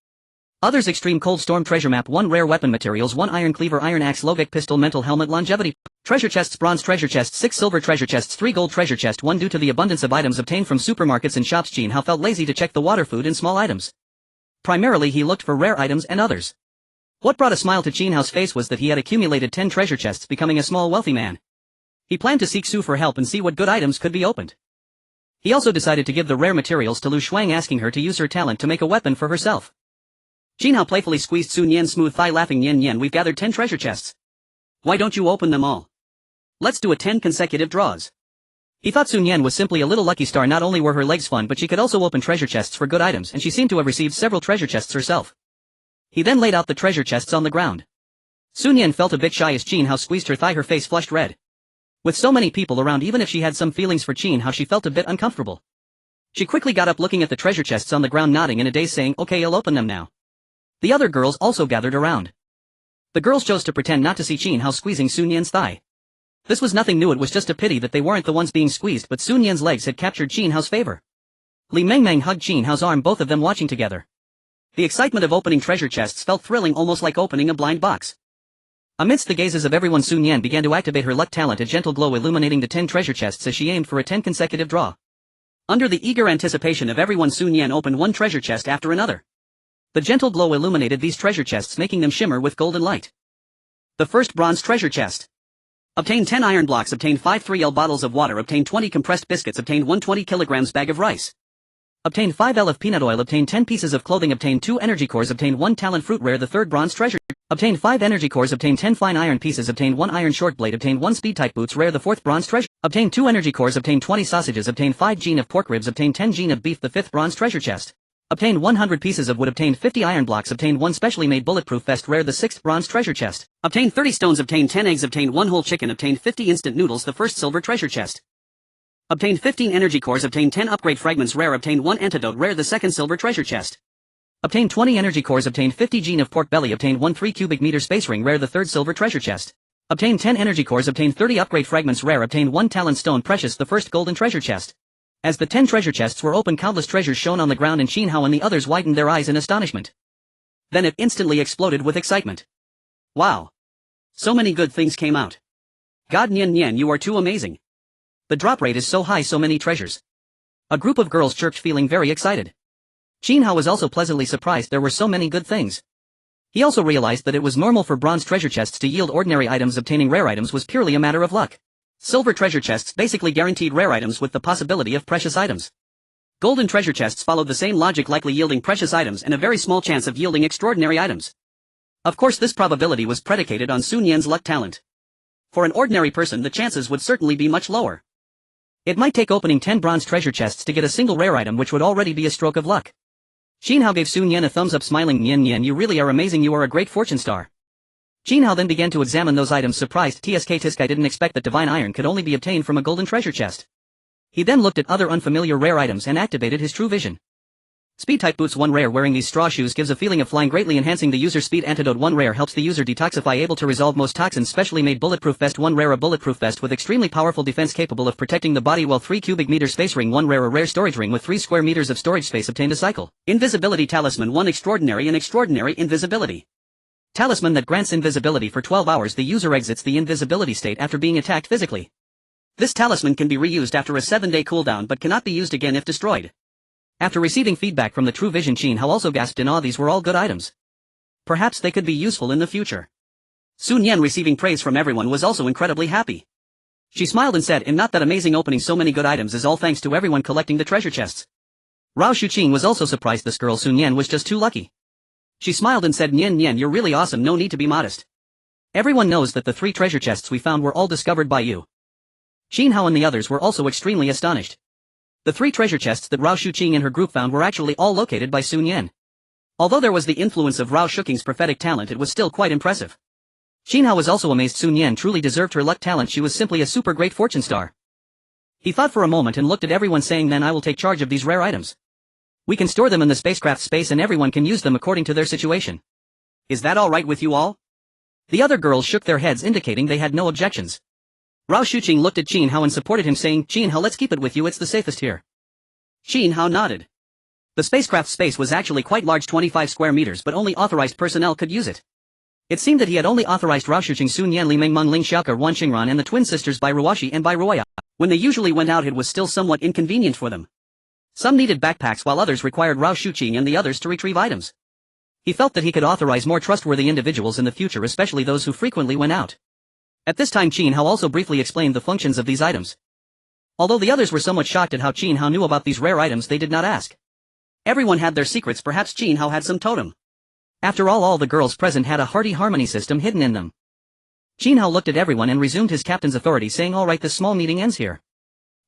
Others: extreme cold storm treasure map 1, rare weapon materials 1, iron cleaver, iron axe, logic pistol, mental helmet, longevity. Treasure chests: bronze treasure chests 6, silver treasure chests 3, gold treasure chest 1. Due to the abundance of items obtained from supermarkets and shops, Qin Hao felt lazy to check the water, food and small items. Primarily he looked for rare items and others. What brought a smile to Qin Hao's face was that he had accumulated 10 treasure chests, becoming a small wealthy man. He planned to seek Su for help and see what good items could be opened. He also decided to give the rare materials to Lu Shuang, asking her to use her talent to make a weapon for herself. Qin Hao playfully squeezed Sun Yan's smooth thigh, laughing, Yen Yen, we've gathered 10 treasure chests. Why don't you open them all? Let's do 10 consecutive draws. He thought Sun Yan was simply a little lucky star. Not only were her legs fun, but she could also open treasure chests for good items, and she seemed to have received several treasure chests herself. He then laid out the treasure chests on the ground. Sun Yan felt a bit shy as Qin Hao squeezed her thigh, her face flushed red. With so many people around, even if she had some feelings for Qin Hao, she felt a bit uncomfortable. She quickly got up, looking at the treasure chests on the ground, nodding in a daze, saying, okay, I'll open them now. The other girls also gathered around. The girls chose to pretend not to see Qin Hao squeezing Sun Yan's thigh. This was nothing new, it was just a pity that they weren't the ones being squeezed, but Sun Yan's legs had captured Qin Hao's favor. Li Mengmeng hugged Qin Hao's arm, both of them watching together. The excitement of opening treasure chests felt thrilling, almost like opening a blind box. Amidst the gazes of everyone, Sun Yan began to activate her luck talent, a gentle glow illuminating the 10 treasure chests as she aimed for a 10 consecutive draw. Under the eager anticipation of everyone, Sun Yan opened one treasure chest after another. The gentle glow illuminated these treasure chests, making them shimmer with golden light. The first bronze treasure chest. Obtained 10 iron blocks, obtained 5 3L bottles of water, obtained 20 compressed biscuits, obtained 120 kilograms bag of rice. Obtained 5L of peanut oil, obtained 10 pieces of clothing, obtained 2 energy cores, obtained 1 talent fruit, rare. The third bronze treasure. Obtained 5 energy cores, obtained 10 fine iron pieces, obtained 1 iron short blade, obtained 1 speed type boots, rare. The fourth bronze treasure. Obtained 2 energy cores, obtained 20 sausages, obtained 5 gene of pork ribs, obtained 10 gene of beef. The fifth bronze treasure chest. Obtained 100 pieces of wood, obtained 50 iron blocks, obtained 1 specially made bulletproof vest, rare. The sixth bronze treasure chest. Obtained 30 stones, obtained 10 eggs, obtained 1 whole chicken, obtained 50 instant noodles. The first silver treasure chest. Obtained 15 energy cores, obtained 10 upgrade fragments, rare. Obtained 1 antidote, rare. The second silver treasure chest. Obtained 20 energy cores, obtained 50 gene of pork belly, obtained 1 3 cubic meter space ring, rare. The third silver treasure chest. Obtained 10 energy cores, obtained 30 upgrade fragments, rare. Obtained 1 talent stone, precious. The first golden treasure chest. As the 10 treasure chests were opened, countless treasures shone on the ground, and Qin Hao and the others widened their eyes in astonishment. Then it instantly exploded with excitement. Wow! So many good things came out. God, Nian Nian, you are too amazing. The drop rate is so high, so many treasures. A group of girls chirped, feeling very excited. Qin Hao was also pleasantly surprised there were so many good things. He also realized that it was normal for bronze treasure chests to yield ordinary items. Obtaining rare items was purely a matter of luck. Silver treasure chests basically guaranteed rare items with the possibility of precious items. Golden treasure chests followed the same logic, likely yielding precious items and a very small chance of yielding extraordinary items. Of course, this probability was predicated on Sun Yan's luck talent. For an ordinary person the chances would certainly be much lower. It might take opening 10 bronze treasure chests to get a single rare item, which would already be a stroke of luck. Qin Hao gave Sun Yan a thumbs up, smiling. Nian Nian, you really are amazing, you are a great fortune star. Qin Hao then began to examine those items, surprised. Tisk I didn't expect that divine iron could only be obtained from a golden treasure chest. He then looked at other unfamiliar rare items and activated his true vision. Speed type boots 1 rare. Wearing these straw shoes gives a feeling of flying, greatly enhancing the user's speed. Antidote 1 rare helps the user detoxify, able to resolve most toxins. Specially made bulletproof vest 1 rare. A bulletproof vest with extremely powerful defense capable of protecting the body well. 3 cubic meter space ring 1 rare. A rare storage ring with 3 square meters of storage space obtained a cycle. Invisibility talisman 1 extraordinary. An extraordinary invisibility talisman that grants invisibility for 12 hours. The user exits the invisibility state after being attacked physically. This talisman can be reused after a 7-day cooldown but cannot be used again if destroyed. After receiving feedback from the True Vision, Qin Hao also gasped in awe. These were all good items. Perhaps they could be useful in the future. Sun Yan, receiving praise from everyone, was also incredibly happy. She smiled and said, not that amazing, opening so many good items is all thanks to everyone collecting the treasure chests. Rao Shuqing was also surprised. This girl Sun Yan was just too lucky. She smiled and said, Nian Nian, you're really awesome, no need to be modest. Everyone knows that the 3 treasure chests we found were all discovered by you. Qin Hao and the others were also extremely astonished. The 3 treasure chests that Rao Shuqing and her group found were actually all located by Sun Yan. Although there was the influence of Rao Shuqing's prophetic talent, it was still quite impressive. Qin Hao was also amazed. Sun Yan truly deserved her luck talent. She was simply a super great fortune star. He thought for a moment and looked at everyone, saying, then I will take charge of these rare items. We can store them in the spacecraft space and everyone can use them according to their situation. Is that alright with you all? The other girls shook their heads, indicating they had no objections. Rao Shuqing looked at Qin Hao and supported him, saying, Qin Hao, let's keep it with you, it's the safest here. Qin Hao nodded. The spacecraft space was actually quite large, 25 square meters, but only authorized personnel could use it. It seemed that he had only authorized Rao Shuqing, Sun Yan, Li Mengmeng, Ling Xiaoke, Wan Xingran and the twin sisters Bai Ruoxi and Bai Ruoya. When they usually went out, it was still somewhat inconvenient for them. Some needed backpacks while others required Rao Shuqing and the others to retrieve items. He felt that he could authorize more trustworthy individuals in the future, especially those who frequently went out. At this time Qin Hao also briefly explained the functions of these items. Although the others were somewhat shocked at how Qin Hao knew about these rare items, they did not ask. Everyone had their secrets. Perhaps Qin Hao had some totem. After all the girls present had a hearty harmony system hidden in them. Qin Hao looked at everyone and resumed his captain's authority, saying, alright, this small meeting ends here.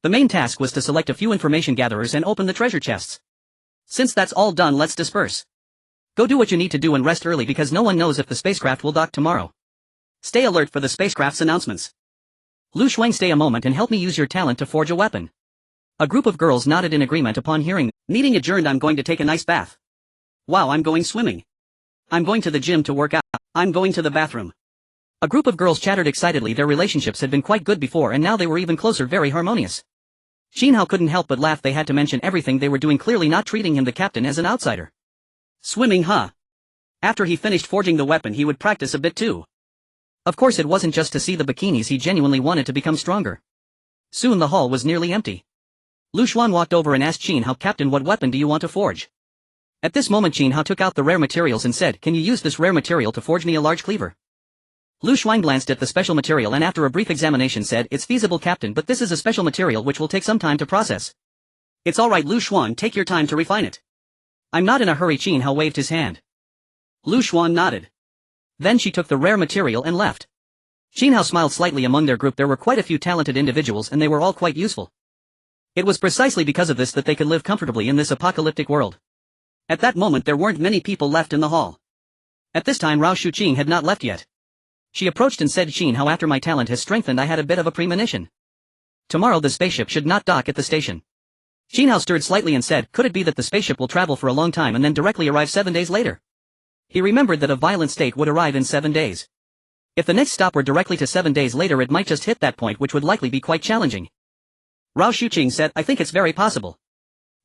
The main task was to select a few information gatherers and open the treasure chests. Since that's all done, let's disperse. Go do what you need to do and rest early, because no one knows if the spacecraft will dock tomorrow. Stay alert for the spacecraft's announcements. Lu Shuang, stay a moment and help me use your talent to forge a weapon. A group of girls nodded in agreement upon hearing. Meeting adjourned. I'm going to take a nice bath. Wow, I'm going swimming. I'm going to the gym to work out. I'm going to the bathroom. A group of girls chattered excitedly. Their relationships had been quite good before and now they were even closer, very harmonious. Qin Hao couldn't help but laugh. They had to mention everything they were doing, clearly not treating him, the captain, as an outsider. Swimming, huh? After he finished forging the weapon, he would practice a bit too. Of course, it wasn't just to see the bikinis, he genuinely wanted to become stronger. Soon the hall was nearly empty. Lu Xuan walked over and asked Qin Hao, Captain, what weapon do you want to forge? At this moment Qin Hao took out the rare materials and said, can you use this rare material to forge me a large cleaver? Lu Xuan glanced at the special material and after a brief examination said, it's feasible, Captain, but this is a special material which will take some time to process. It's alright, Lu Xuan, take your time to refine it. I'm not in a hurry. Qin Hao waved his hand. Lu Xuan nodded. Then she took the rare material and left. Qin Hao smiled slightly. Among their group there were quite a few talented individuals and they were all quite useful. It was precisely because of this that they could live comfortably in this apocalyptic world. At that moment there weren't many people left in the hall. At this time Rao Shuqing had not left yet. She approached and said, Qin Hao, after my talent has strengthened I had a bit of a premonition. Tomorrow the spaceship should not dock at the station. Qin Hao stirred slightly and said, could it be that the spaceship will travel for a long time and then directly arrive 7 days later? He remembered that a violent state would arrive in 7 days. If the next stop were directly to 7 days later, it might just hit that point, which would likely be quite challenging. Rao Shuqing said, I think it's very possible.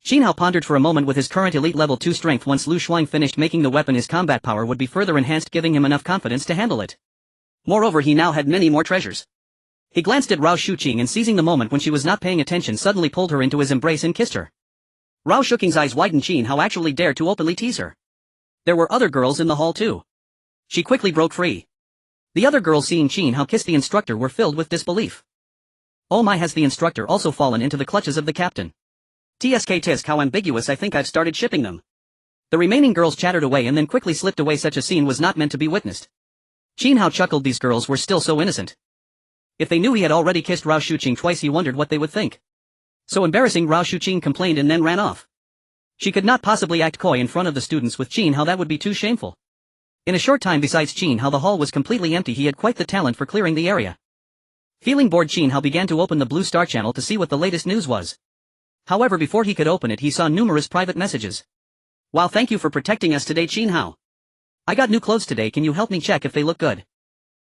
Qin Hao pondered for a moment. With his current elite level 2 strength, once Lu Shuang finished making the weapon, his combat power would be further enhanced, giving him enough confidence to handle it. Moreover, he now had many more treasures. He glanced at Rao Shuqing and, seizing the moment when she was not paying attention, suddenly pulled her into his embrace and kissed her. Rao Shuqing's eyes widened. Qin Hao actually dared to openly tease her. There were other girls in the hall too. She quickly broke free. The other girls, seeing Qin Hao kiss the instructor, were filled with disbelief. Oh my, has the instructor also fallen into the clutches of the captain? Tisk, how ambiguous, I think I've started shipping them. The remaining girls chattered away and then quickly slipped away. Such a scene was not meant to be witnessed. Qin Hao chuckled. These girls were still so innocent. If they knew he had already kissed Rao Shuqing twice, he wondered what they would think. So embarrassing, Rao Shuqing complained and then ran off. She could not possibly act coy in front of the students with Qin Hao, that would be too shameful. In a short time, besides Qin Hao, the hall was completely empty. He had quite the talent for clearing the area. Feeling bored, Qin Hao began to open the Blue Star channel to see what the latest news was. However, before he could open it, he saw numerous private messages. Wow, thank you for protecting us today, Qin Hao. I got new clothes today, can you help me check if they look good?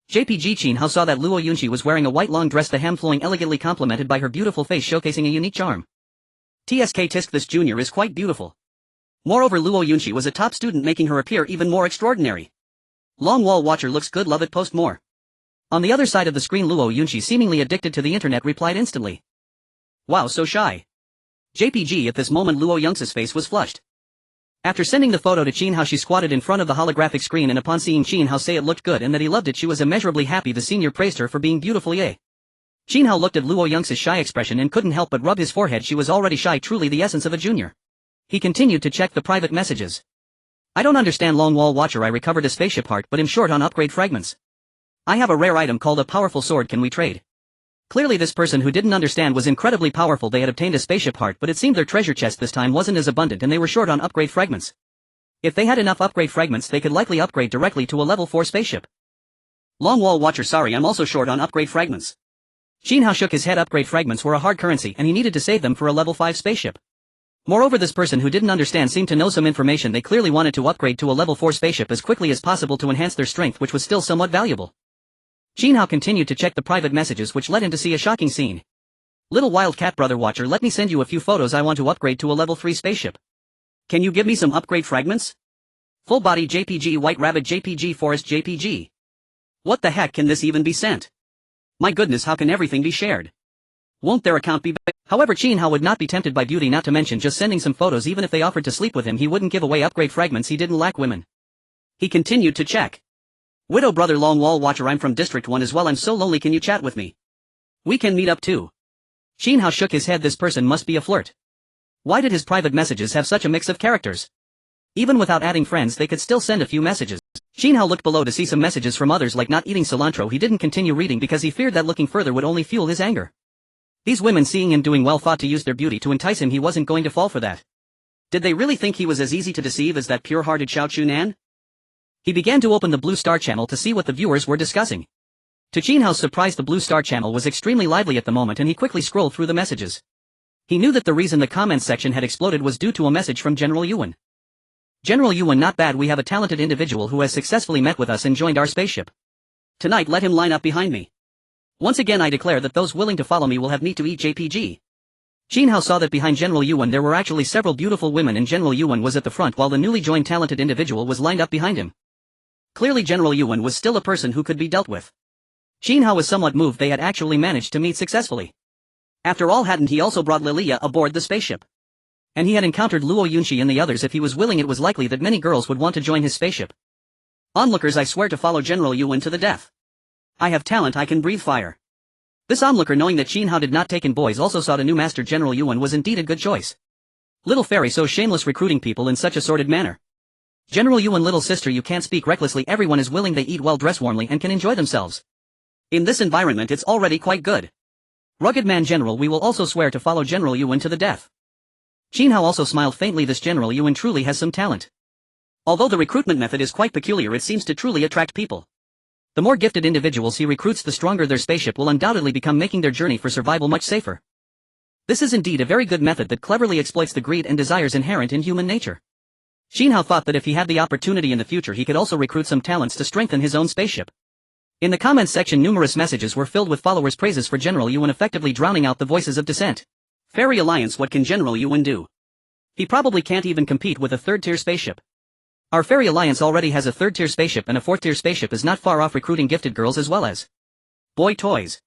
JPG. Qin Hao saw that Luo Yunqi was wearing a white long dress, the hem flowing elegantly, complemented by her beautiful face showcasing a unique charm. Tisk, this junior is quite beautiful. Moreover, Luo Yunqi was a top student, making her appear even more extraordinary. Long wall watcher looks good, love it, post more. On the other side of the screen, Luo Yunqi, seemingly addicted to the internet, replied instantly. Wow, so shy. JPG. At this moment, Luo Yunqi's face was flushed. After sending the photo to Qin Hao, she squatted in front of the holographic screen, and upon seeing Qin Hao say it looked good and that he loved it, she was immeasurably happy. The senior praised her for being beautiful. Yay. Qin Hao looked at Luo Yunqi's shy expression and couldn't help but rub his forehead. She was already shy, truly the essence of a junior. He continued to check the private messages. I don't understand, long wall watcher. I recovered a spaceship heart but am short on upgrade fragments. I have a rare item called a powerful sword, can we trade? Clearly this person who didn't understand was incredibly powerful. They had obtained a spaceship heart, but it seemed their treasure chest this time wasn't as abundant and they were short on upgrade fragments. If they had enough upgrade fragments, they could likely upgrade directly to a level 4 spaceship. Long wall watcher, sorry, I'm also short on upgrade fragments. Qin Hao shook his head. Upgrade fragments were a hard currency and he needed to save them for a level 5 spaceship. Moreover, this person who didn't understand seemed to know some information. They clearly wanted to upgrade to a level 4 spaceship as quickly as possible to enhance their strength, which was still somewhat valuable. Qin Hao continued to check the private messages, which led him to see a shocking scene. Little wildcat brother watcher, let me send you a few photos. I want to upgrade to a level 3 spaceship. Can you give me some upgrade fragments? Full body JPG, white rabbit JPG, forest JPG. What the heck, can this even be sent? My goodness, how can everything be shared? Won't their account be back? However, Qin Hao would not be tempted by beauty, not to mention just sending some photos. Even if they offered to sleep with him, he wouldn't give away upgrade fragments. He didn't lack women. He continued to check. Widow brother long wall watcher, I'm from District 1 as well. I'm so lonely, can you chat with me? We can meet up too. Qin Hao shook his head. This person must be a flirt. Why did his private messages have such a mix of characters? Even without adding friends, they could still send a few messages. Qin Hao looked below to see some messages from others like not eating cilantro. He didn't continue reading because he feared that looking further would only fuel his anger. These women, seeing him doing well, thought to use their beauty to entice him. He wasn't going to fall for that. Did they really think he was as easy to deceive as that pure-hearted Xiao Chunan? He began to open the Blue Star channel to see what the viewers were discussing. To Qin Hao's surprise, the Blue Star channel was extremely lively at the moment and he quickly scrolled through the messages. He knew that the reason the comments section had exploded was due to a message from General Yuan. General Yuan, not bad, we have a talented individual who has successfully met with us and joined our spaceship. Tonight let him line up behind me. Once again I declare that those willing to follow me will have meat to eat. JPG. Qin Hao saw that behind General Yuan there were actually several beautiful women and General Yuan was at the front while the newly joined talented individual was lined up behind him. Clearly General Yuan was still a person who could be dealt with. Qin Hao was somewhat moved they had actually managed to meet successfully. After all, hadn't he also brought Lilia aboard the spaceship? And he had encountered Luo Yunqi and the others. If he was willing, it was likely that many girls would want to join his spaceship. Onlookers, I swear to follow General Yuan to the death. I have talent, I can breathe fire. This onlooker, knowing that Qin Hao did not take in boys, also saw the new master General Yuan was indeed a good choice. Little fairy, so shameless, recruiting people in such a sordid manner. General Yuan, little sister, you can't speak recklessly. Everyone is willing, they eat well, dress warmly and can enjoy themselves. In this environment it's already quite good. Rugged man General, we will also swear to follow General Yuan to the death. Qin Hao also smiled faintly. This General Yuan truly has some talent. Although the recruitment method is quite peculiar, it seems to truly attract people. The more gifted individuals he recruits, the stronger their spaceship will undoubtedly become, making their journey for survival much safer. This is indeed a very good method that cleverly exploits the greed and desires inherent in human nature. Qin Hao thought that if he had the opportunity in the future he could also recruit some talents to strengthen his own spaceship. In the comments section numerous messages were filled with followers' praises for General Yuan, effectively drowning out the voices of dissent. Fairy Alliance, what can General Yuan do? He probably can't even compete with a third-tier spaceship. Our Fairy Alliance already has a third-tier spaceship and a fourth-tier spaceship is not far off, recruiting gifted girls as well as boy toys.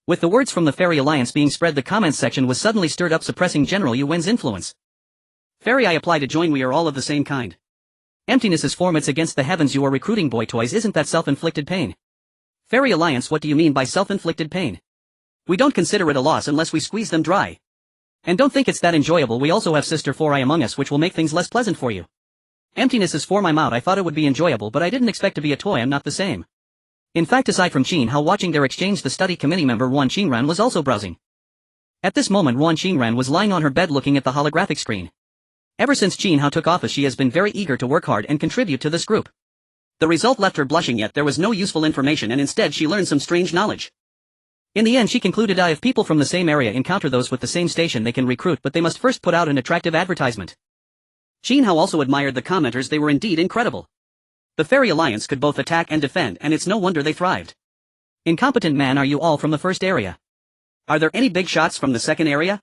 With the words from the Fairy Alliance being spread, the comments section was suddenly stirred up, suppressing General Yuan's influence. Fairy, I apply to join. We are all of the same kind. Emptiness is form, it's against the heavens. You are recruiting boy toys, isn't that self-inflicted pain? Fairy Alliance, what do you mean by self-inflicted pain? We don't consider it a loss unless we squeeze them dry. And don't think it's that enjoyable. We also have Sister 4i among us, which will make things less pleasant for you. Emptiness is form, I'm out. I thought it would be enjoyable, but I didn't expect to be a toy. I'm not the same. In fact, aside from Qin Hao watching their exchange, the study committee member Wan Qingran was also browsing. At this moment Wan Qingran was lying on her bed looking at the holographic screen. Ever since Qin Hao took office she has been very eager to work hard and contribute to this group. The result left her blushing, yet there was no useful information and instead she learned some strange knowledge. In the end she concluded if people from the same area encounter those with the same station they can recruit, but they must first put out an attractive advertisement. Qin Hao also admired the commenters, they were indeed incredible. The Fairy Alliance could both attack and defend, and it's no wonder they thrived. Incompetent man, are you all from the first area? Are there any big shots from the second area?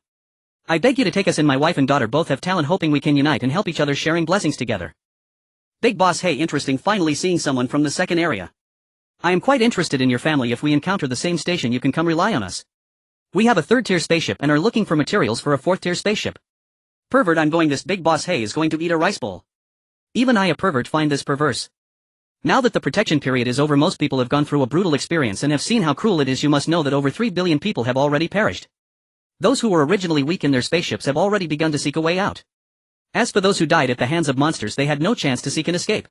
I beg you to take us in, my wife and daughter both have talent, hoping we can unite and help each other, sharing blessings together. Big boss, hey, interesting, finally seeing someone from the second area. I am quite interested in your family. If we encounter the same station you can come rely on us. We have a 3rd-tier spaceship and are looking for materials for a 4th-tier spaceship. Pervert, I'm going, this big boss hey is going to eat a rice bowl. Even I, a pervert, find this perverse. Now that the protection period is over, most people have gone through a brutal experience and have seen how cruel it is. You must know that over 3 billion people have already perished. Those who were originally weak in their spaceships have already begun to seek a way out. As for those who died at the hands of monsters, they had no chance to seek an escape.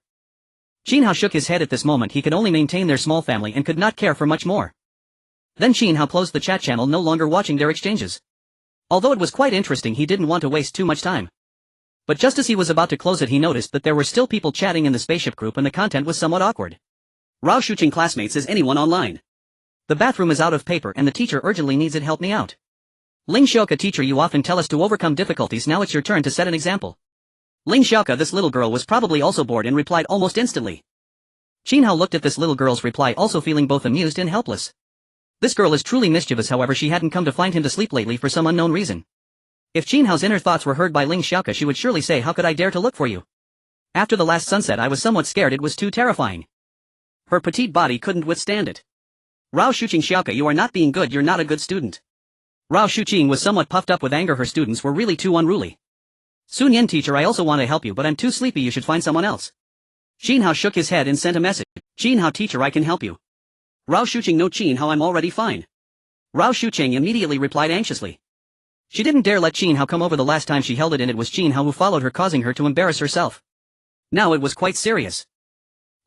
Qin Hao shook his head at this moment. He could only maintain their small family and could not care for much more. Then Qin Hao closed the chat channel, no longer watching their exchanges. Although it was quite interesting, he didn't want to waste too much time. But just as he was about to close it, he noticed that there were still people chatting in the spaceship group and the content was somewhat awkward. Rao Shuqing, classmates, is anyone online? The bathroom is out of paper and the teacher urgently needs it, help me out. Ling Xiaoka, teacher, you often tell us to overcome difficulties, now it's your turn to set an example. Ling Xiaoka, this little girl was probably also bored and replied almost instantly. Qin Hao looked at this little girl's reply, also feeling both amused and helpless. This girl is truly mischievous. However, she hadn't come to find him to sleep lately for some unknown reason. If Qin Hao's inner thoughts were heard by Ling Xiaoka, she would surely say, how could I dare to look for you? After the last sunset I was somewhat scared, it was too terrifying. Her petite body couldn't withstand it. Rao Shuqing, Xiaoka, you are not being good, you're not a good student. Rao Shuqing was somewhat puffed up with anger, her students were really too unruly. Sun Yen, teacher, I also want to help you but I'm too sleepy, you should find someone else. Qin Hao shook his head and sent a message. Qin Hao, teacher, I can help you. Rao Shuqing, no Qin Hao, I'm already fine. Rao Shuqing immediately replied anxiously. She didn't dare let Qin Hao come over the last time she held it, and it was Qin Hao who followed her, causing her to embarrass herself. Now it was quite serious.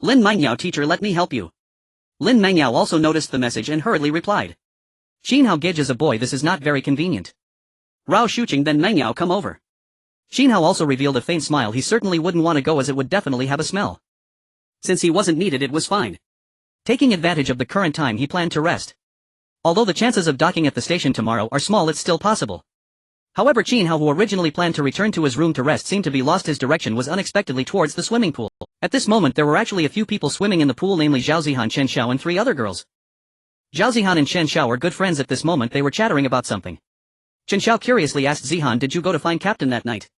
Lin Mangyao, teacher, let me help you. Lin Mangyao also noticed the message and hurriedly replied. Qin Hao, Gage, as a boy this is not very convenient. Rao Shuqing, then Mangyao, come over. Qin Hao also revealed a faint smile. He certainly wouldn't want to go as it would definitely have a smell. Since he wasn't needed, it was fine. Taking advantage of the current time, he planned to rest. Although the chances of docking at the station tomorrow are small, it's still possible. However, Qin Hao, who originally planned to return to his room to rest, seemed to be lost. His direction was unexpectedly towards the swimming pool. At this moment there were actually a few people swimming in the pool, namely Zhao Zihan, Chen Xiao and 3 other girls. Zhao Zihan and Chen Xiao were good friends. At this moment they were chattering about something. Chen Xiao curiously asked Zihan, did you go to find Captain that night?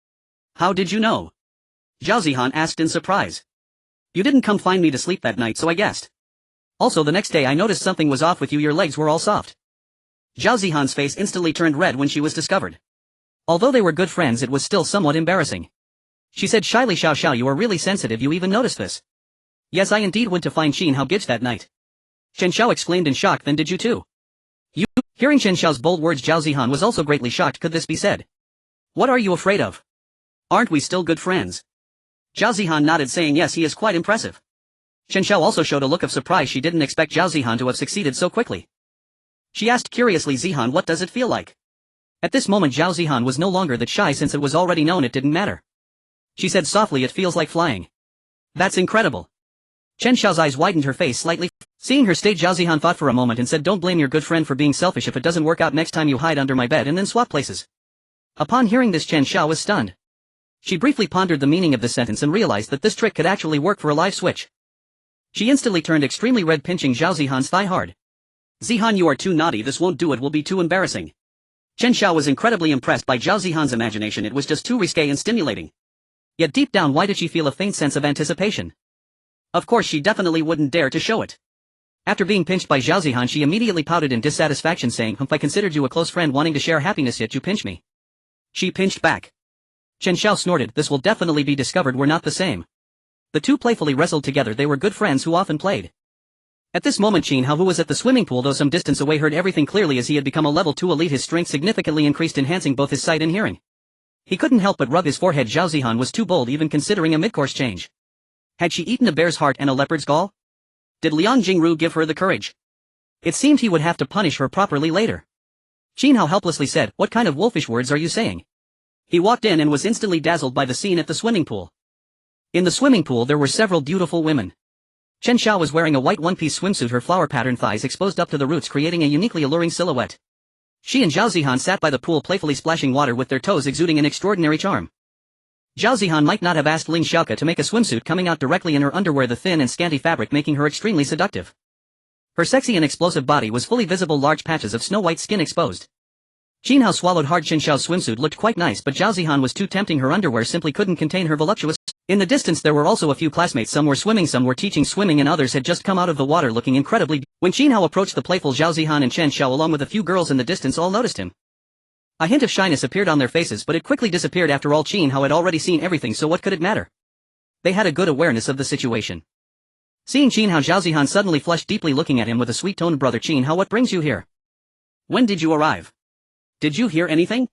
How did you know? Zhao Zihan asked in surprise. You didn't come find me to sleep that night, so I guessed. Also, the next day I noticed something was off with you, your legs were all soft. Zhao Zihan's face instantly turned red when she was discovered. Although they were good friends, it was still somewhat embarrassing. She said shyly, Xiao Xiao, you are really sensitive, you even noticed this. Yes, I indeed went to find Qin Hao Gage that night. Chen Xiao exclaimed in shock, then did you too? You? Hearing Chen Xiao's bold words, Zhao Zihan was also greatly shocked. Could this be said? What are you afraid of? Aren't we still good friends? Zhao Zihan nodded, saying yes, he is quite impressive. Chen Xiao also showed a look of surprise. She didn't expect Zhao Zihan to have succeeded so quickly. She asked curiously, Zihan, what does it feel like? At this moment Zhao Zihan was no longer that shy, since it was already known it didn't matter. She said softly, it feels like flying. That's incredible. Chen Xiao's eyes widened, her face slightly. Seeing her state, Zhao Zihan thought for a moment and said, don't blame your good friend for being selfish. If it doesn't work out next time, you hide under my bed and then swap places. Upon hearing this, Chen Xiao was stunned. She briefly pondered the meaning of this sentence and realized that this trick could actually work for a live switch. She instantly turned extremely red, pinching Zhao Zihan's thigh hard. Zihan, you are too naughty, this won't do, it will be too embarrassing. Chen Xiao was incredibly impressed by Zhao Zihan's imagination. It was just too risque and stimulating. Yet deep down, why did she feel a faint sense of anticipation? Of course, she definitely wouldn't dare to show it. After being pinched by Zhao Zihan, she immediately pouted in dissatisfaction, saying, if I considered you a close friend wanting to share happiness, yet you pinch me. She pinched back. Chen Xiao snorted, this will definitely be discovered, we're not the same. The two playfully wrestled together. They were good friends who often played. At this moment Qin Hao, who was at the swimming pool though some distance away, heard everything clearly. As he had become a level 2 elite, his strength significantly increased, enhancing both his sight and hearing. He couldn't help but rub his forehead. Zhao Zihan was too bold, even considering a mid-course change. Had she eaten a bear's heart and a leopard's gall? Did Liang Jingru give her the courage? It seemed he would have to punish her properly later. Qin Hao helplessly said, "What kind of wolfish words are you saying?" He walked in and was instantly dazzled by the scene at the swimming pool. In the swimming pool there were several beautiful women. Chen Xiao was wearing a white one-piece swimsuit, her flower-patterned thighs exposed up to the roots, creating a uniquely alluring silhouette. She and Zhao Zihan sat by the pool playfully splashing water with their toes exuding an extraordinary charm. Zhao Zihan might not have asked Ling Xiaoke to make a swimsuit coming out directly in her underwear, the thin and scanty fabric making her extremely seductive. Her sexy and explosive body was fully visible, large patches of snow-white skin exposed. Qin Hao swallowed hard. Chen Xiao's swimsuit looked quite nice, but Zhao Zihan was too tempting. Her underwear simply couldn't contain her voluptuous. In the distance there were also a few classmates. Some were swimming, some were teaching swimming, and others had just come out of the water looking incredibly. When Qin Hao approached, the playful Zhao Zihan and Chen Xiao along with a few girls in the distance all noticed him. A hint of shyness appeared on their faces, but it quickly disappeared. After all, Qin Hao had already seen everything, so what could it matter? They had a good awareness of the situation. Seeing Qin Hao, Zhao Zihan suddenly flushed deeply, looking at him with a sweet tone. "Brother Qin Hao, what brings you here? When did you arrive? Did you hear anything?"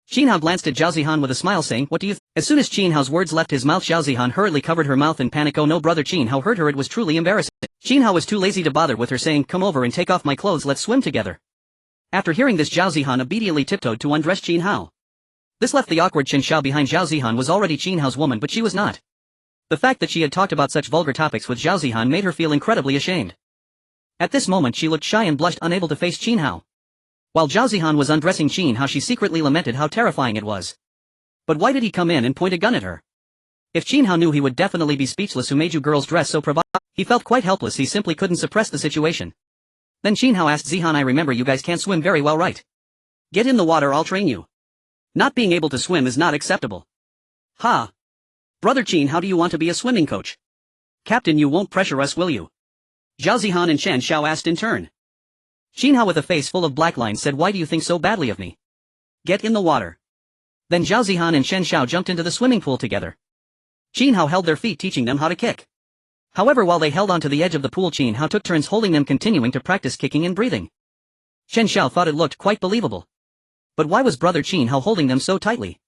Qin Hao glanced at Zhao Zihan with a smile, saying, "What do you th?" As soon as Qin Hao's words left his mouth, Zhao Zihan hurriedly covered her mouth in panic. "Oh no!" Brother Qin Hao heard her. It was truly embarrassing. Qin Hao was too lazy to bother with her, saying, "Come over and take off my clothes, let's swim together." After hearing this, Zhao Zihan immediately tiptoed to undress Qin Hao. This left the awkward Chen Xiao behind. Zhao Zihan was already Qin Hao's woman, but she was not. The fact that she had talked about such vulgar topics with Zhao Zihan made her feel incredibly ashamed. At this moment she looked shy and blushed, unable to face Qin Hao. While Zhao Zihan was undressing Qin Hao, she secretly lamented how terrifying it was. But why did he come in and point a gun at her? If Qin Hao knew, he would definitely be speechless. Who made you girls dress so provocative? He felt quite helpless. He simply couldn't suppress the situation. Then Qin Hao asked Zihan, "I remember you guys can't swim very well, right? Get in the water, I'll train you. Not being able to swim is not acceptable." "Ha! Brother Qin, how do you want to be a swimming coach? Captain, you won't pressure us, will you?" Zhao Zihan and Chen Xiao asked in turn. Qin Hao, with a face full of black lines, said, "Why do you think so badly of me? Get in the water." Then Zhao Zihan and Chen Xiao jumped into the swimming pool together. Qin Hao held their feet, teaching them how to kick. However, while they held onto the edge of the pool, Qin Hao took turns holding them, continuing to practice kicking and breathing. Chen Xiao thought it looked quite believable. But why was Brother Qin Hao holding them so tightly?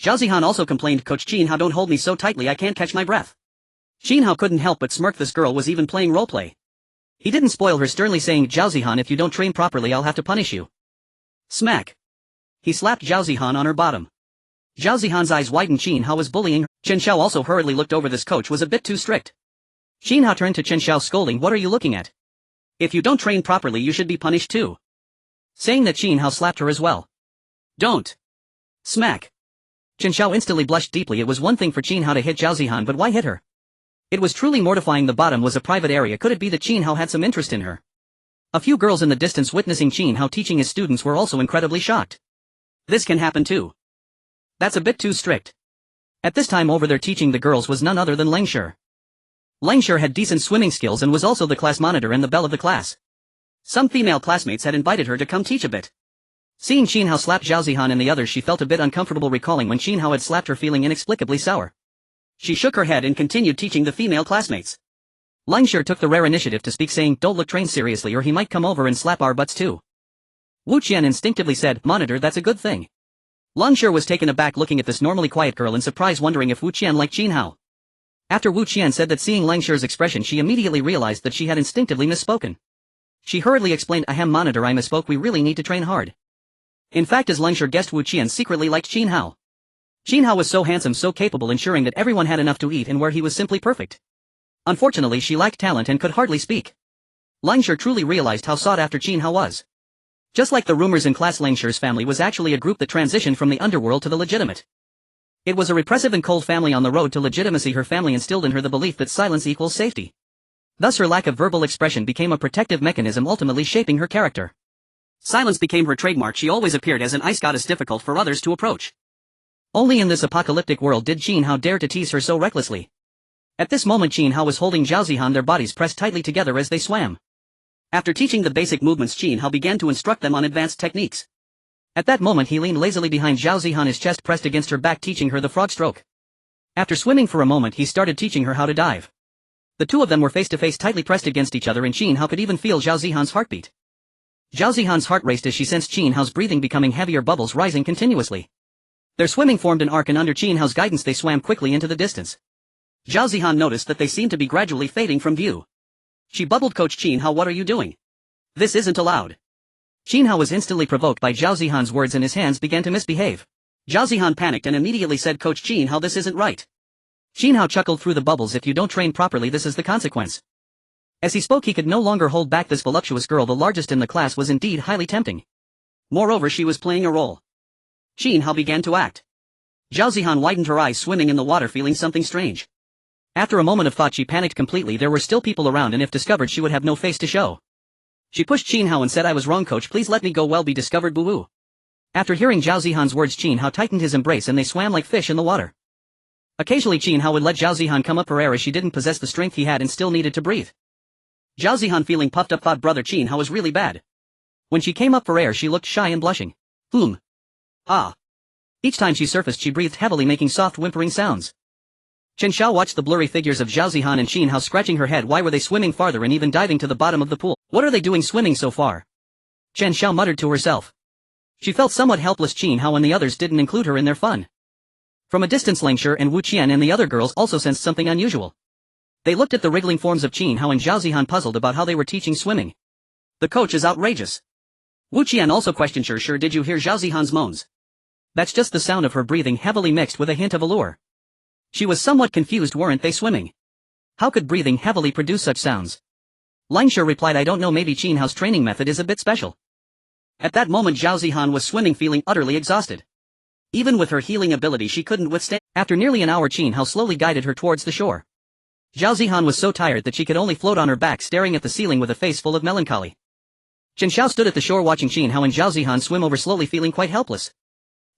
Zhao Zihan also complained, "Coach Qin Hao, don't hold me so tightly, I can't catch my breath." Qin Hao couldn't help but smirk. This girl was even playing roleplay. He didn't spoil her, sternly saying, "Zhao Zihan, if you don't train properly, I'll have to punish you." Smack. He slapped Zhao Zihan on her bottom. Zhao Zihan's eyes widened. Qin Hao was bullying her. Chen Xiao also hurriedly looked over. This coach was a bit too strict. Qin Hao turned to Chen Xiao, scolding, "What are you looking at? If you don't train properly, you should be punished too." Saying that, Qin Hao slapped her as well. "Don't." Smack. Chen Xiao instantly blushed deeply. It was one thing for Qin Hao to hit Zhao Zihan, but why hit her? It was truly mortifying. The bottom was a private area. Could it be that Qin Hao had some interest in her? A few girls in the distance witnessing Qin Hao teaching his students were also incredibly shocked. This can happen too. That's a bit too strict. At this time over there teaching the girls was none other than Leng Shi. Leng Shi had decent swimming skills and was also the class monitor and the belle of the class. Some female classmates had invited her to come teach a bit. Seeing Qin Hao slap Zhao Zihan and the others, she felt a bit uncomfortable, recalling when Qin Hao had slapped her, feeling inexplicably sour. She shook her head and continued teaching the female classmates. Leng Shi took the rare initiative to speak, saying, "Don't look, train seriously or he might come over and slap our butts too." Wu Qian instinctively said, "Monitor, that's a good thing." Leng Shi was taken aback looking at this normally quiet girl in surprise, wondering if Wu Qian liked Qin Hao. After Wu Qian said that, seeing Leng Shi's expression, she immediately realized that she had instinctively misspoken. She hurriedly explained, "Ahem, monitor, I misspoke, we really need to train hard." In fact, as Leng Shi guessed, Wu Qian secretly liked Qin Hao. Qin Hao was so handsome, so capable, ensuring that everyone had enough to eat, and where he was simply perfect. Unfortunately, she lacked talent and could hardly speak. Leng Shi truly realized how sought after Qin Hao was. Just like the rumors in class, Leng Shi's family was actually a group that transitioned from the underworld to the legitimate. It was a repressive and cold family on the road to legitimacy. Her family instilled in her the belief that silence equals safety. Thus her lack of verbal expression became a protective mechanism, ultimately shaping her character. Silence became her trademark. She always appeared as an ice goddess, difficult for others to approach. Only in this apocalyptic world did Qin Hao dare to tease her so recklessly. At this moment Qin Hao was holding Zhao Zihan, their bodies pressed tightly together as they swam. After teaching the basic movements, Qin Hao began to instruct them on advanced techniques. At that moment he leaned lazily behind Zhao Zihan, his chest pressed against her back, teaching her the frog stroke. After swimming for a moment he started teaching her how to dive. The two of them were face to face, tightly pressed against each other, and Qin Hao could even feel Zhao Zihan's heartbeat. Zhao Zihan's heart raced as she sensed Qin Hao's breathing becoming heavier, bubbles rising continuously. Their swimming formed an arc, and under Qin Hao's guidance they swam quickly into the distance. Zhao Zihan noticed that they seemed to be gradually fading from view. She bubbled. Coach Qin Hao, what are you doing? This isn't allowed. Qin Hao was instantly provoked by Zhao Zihan's words and his hands began to misbehave. Zhao Zihan panicked and immediately said, Coach Qin Hao, this isn't right. Qin Hao chuckled through the bubbles. If you don't train properly, this is the consequence. As he spoke, he could no longer hold back. This voluptuous girl, the largest in the class, was indeed highly tempting. Moreover, she was playing a role. Qin Hao began to act. Zhao Zihan widened her eyes, swimming in the water, feeling something strange. After a moment of thought, she panicked completely. There were still people around, and if discovered, she would have no face to show. She pushed Qin Hao and said, I was wrong, coach, please let me go. Well, be discovered, boo-woo. After hearing Zhao Zihan's words, Qin Hao tightened his embrace and they swam like fish in the water. Occasionally Qin Hao would let Zhao Zihan come up for air as she didn't possess the strength he had and still needed to breathe. Zhao Zihan, feeling puffed up, thought brother Qin Hao was really bad. When she came up for air, she looked shy and blushing. Ah. Each time she surfaced, she breathed heavily, making soft whimpering sounds. Chen Xiao watched the blurry figures of Zhao Zihan and Qin Hao, scratching her head. Why were they swimming farther and even diving to the bottom of the pool? What are they doing swimming so far? Chen Xiao muttered to herself. She felt somewhat helpless. Qin Hao and the others didn't include her in their fun. From a distance, Lang Shi and Wu Qian and the other girls also sensed something unusual. They looked at the wriggling forms of Qin Hao and Zhao Zihan, puzzled about how they were teaching swimming. The coach is outrageous. Wu Qian also questioned, Sure, did you hear Zhao Zihan's moans? That's just the sound of her breathing, heavily mixed with a hint of allure. She was somewhat confused. Weren't they swimming? How could breathing heavily produce such sounds? Lang Shi replied, I don't know, maybe Qin Hao's training method is a bit special. At that moment Zhao Zihan was swimming, feeling utterly exhausted. Even with her healing ability she couldn't withstand. After nearly an hour, Qin Hao slowly guided her towards the shore. Zhao Zihan was so tired that she could only float on her back, staring at the ceiling with a face full of melancholy. Chen Xiao stood at the shore watching Qin Hao and Zhao Zihan swim over slowly, feeling quite helpless.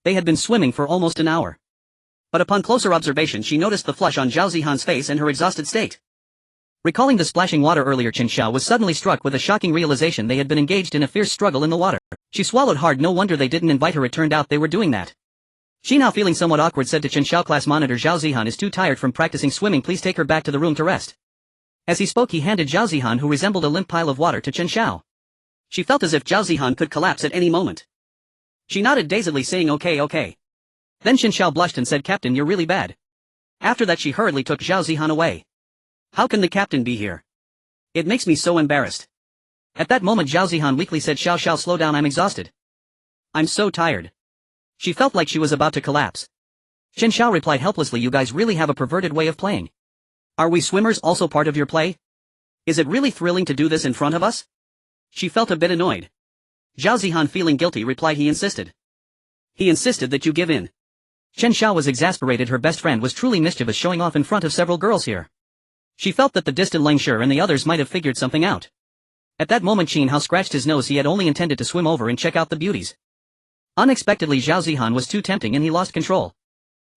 They had been swimming for almost an hour. But upon closer observation she noticed the flush on Zhao Zihan's face and her exhausted state. Recalling the splashing water earlier, Chen Xiao was suddenly struck with a shocking realization: they had been engaged in a fierce struggle in the water. She swallowed hard. No wonder they didn't invite her, it turned out they were doing that. Qin Hao, feeling somewhat awkward, said to Chen Xiao, class monitor, Zhao Zihan is too tired from practicing swimming, please take her back to the room to rest. As he spoke he handed Zhao Zihan, who resembled a limp pile of water, to Chen Xiao. She felt as if Zhao Zihan could collapse at any moment. She nodded dazedly, saying okay. Then Chen Xiao blushed and said, Captain, you're really bad. After that she hurriedly took Zhao Zihan away. How can the captain be here? It makes me so embarrassed. At that moment Zhao Zihan weakly said, Xiao, slow down, I'm exhausted. I'm so tired. She felt like she was about to collapse. Chen Xiao replied helplessly, you guys really have a perverted way of playing. Are we swimmers also part of your play? Is it really thrilling to do this in front of us? She felt a bit annoyed. Zhao Zihan, feeling guilty, replied, he insisted that you give in. Chen Xiao was exasperated. Her best friend was truly mischievous, showing off in front of several girls here. She felt that the distant Lang Shi and the others might have figured something out. At that moment Qin Hao scratched his nose. He had only intended to swim over and check out the beauties. Unexpectedly Zhao Zihan was too tempting and he lost control.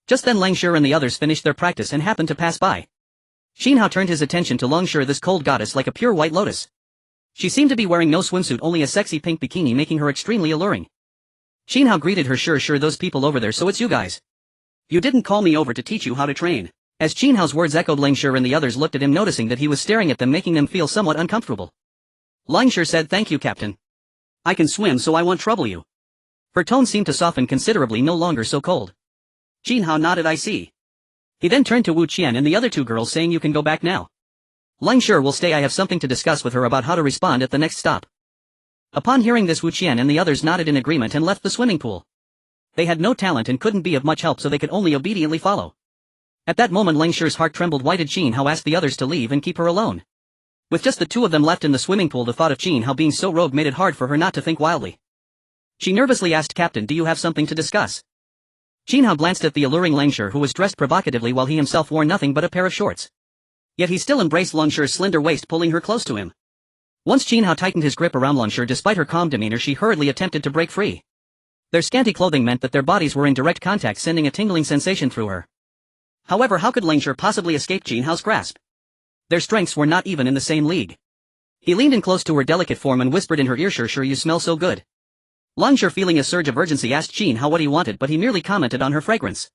Just then Lang Shi and the others finished their practice and happened to pass by. Qin Hao turned his attention to Lang Shi, this cold goddess like a pure white lotus. She seemed to be wearing no swimsuit, only a sexy pink bikini, making her extremely alluring. Qin Hao greeted her, sure, those people over there, so it's you guys. You didn't call me over to teach you how to train. As Qin Hao's words echoed, Lang Shi and the others looked at him, noticing that he was staring at them, making them feel somewhat uncomfortable. Lang Shi said, thank you, Captain. I can swim, so I won't trouble you. Her tone seemed to soften considerably, no longer so cold. Qin Hao nodded, I see. He then turned to Wu Qian and the other two girls, saying, you can go back now. Lang Shi will stay, I have something to discuss with her about how to respond at the next stop. Upon hearing this, Wu Qian and the others nodded in agreement and left the swimming pool. They had no talent and couldn't be of much help, so they could only obediently follow. At that moment Lang Shi's heart trembled. Why did Qin Hao ask the others to leave and keep her alone? With just the two of them left in the swimming pool, the thought of Qin Hao being so rogue made it hard for her not to think wildly. She nervously asked, Captain, do you have something to discuss? Qin Hao glanced at the alluring Lang Shi, who was dressed provocatively while he himself wore nothing but a pair of shorts. Yet he still embraced Lang Shi's slender waist, pulling her close to him. Once Qin Hao tightened his grip around Lang Shi, despite her calm demeanor she hurriedly attempted to break free. Their scanty clothing meant that their bodies were in direct contact, sending a tingling sensation through her. However, how could Lang Shi possibly escape Qin Hao's grasp? Their strengths were not even in the same league. He leaned in close to her delicate form and whispered in her ear, sure, you smell so good. Lang Shi, feeling a surge of urgency, asked Qin Hao what he wanted, but he merely commented on her fragrance.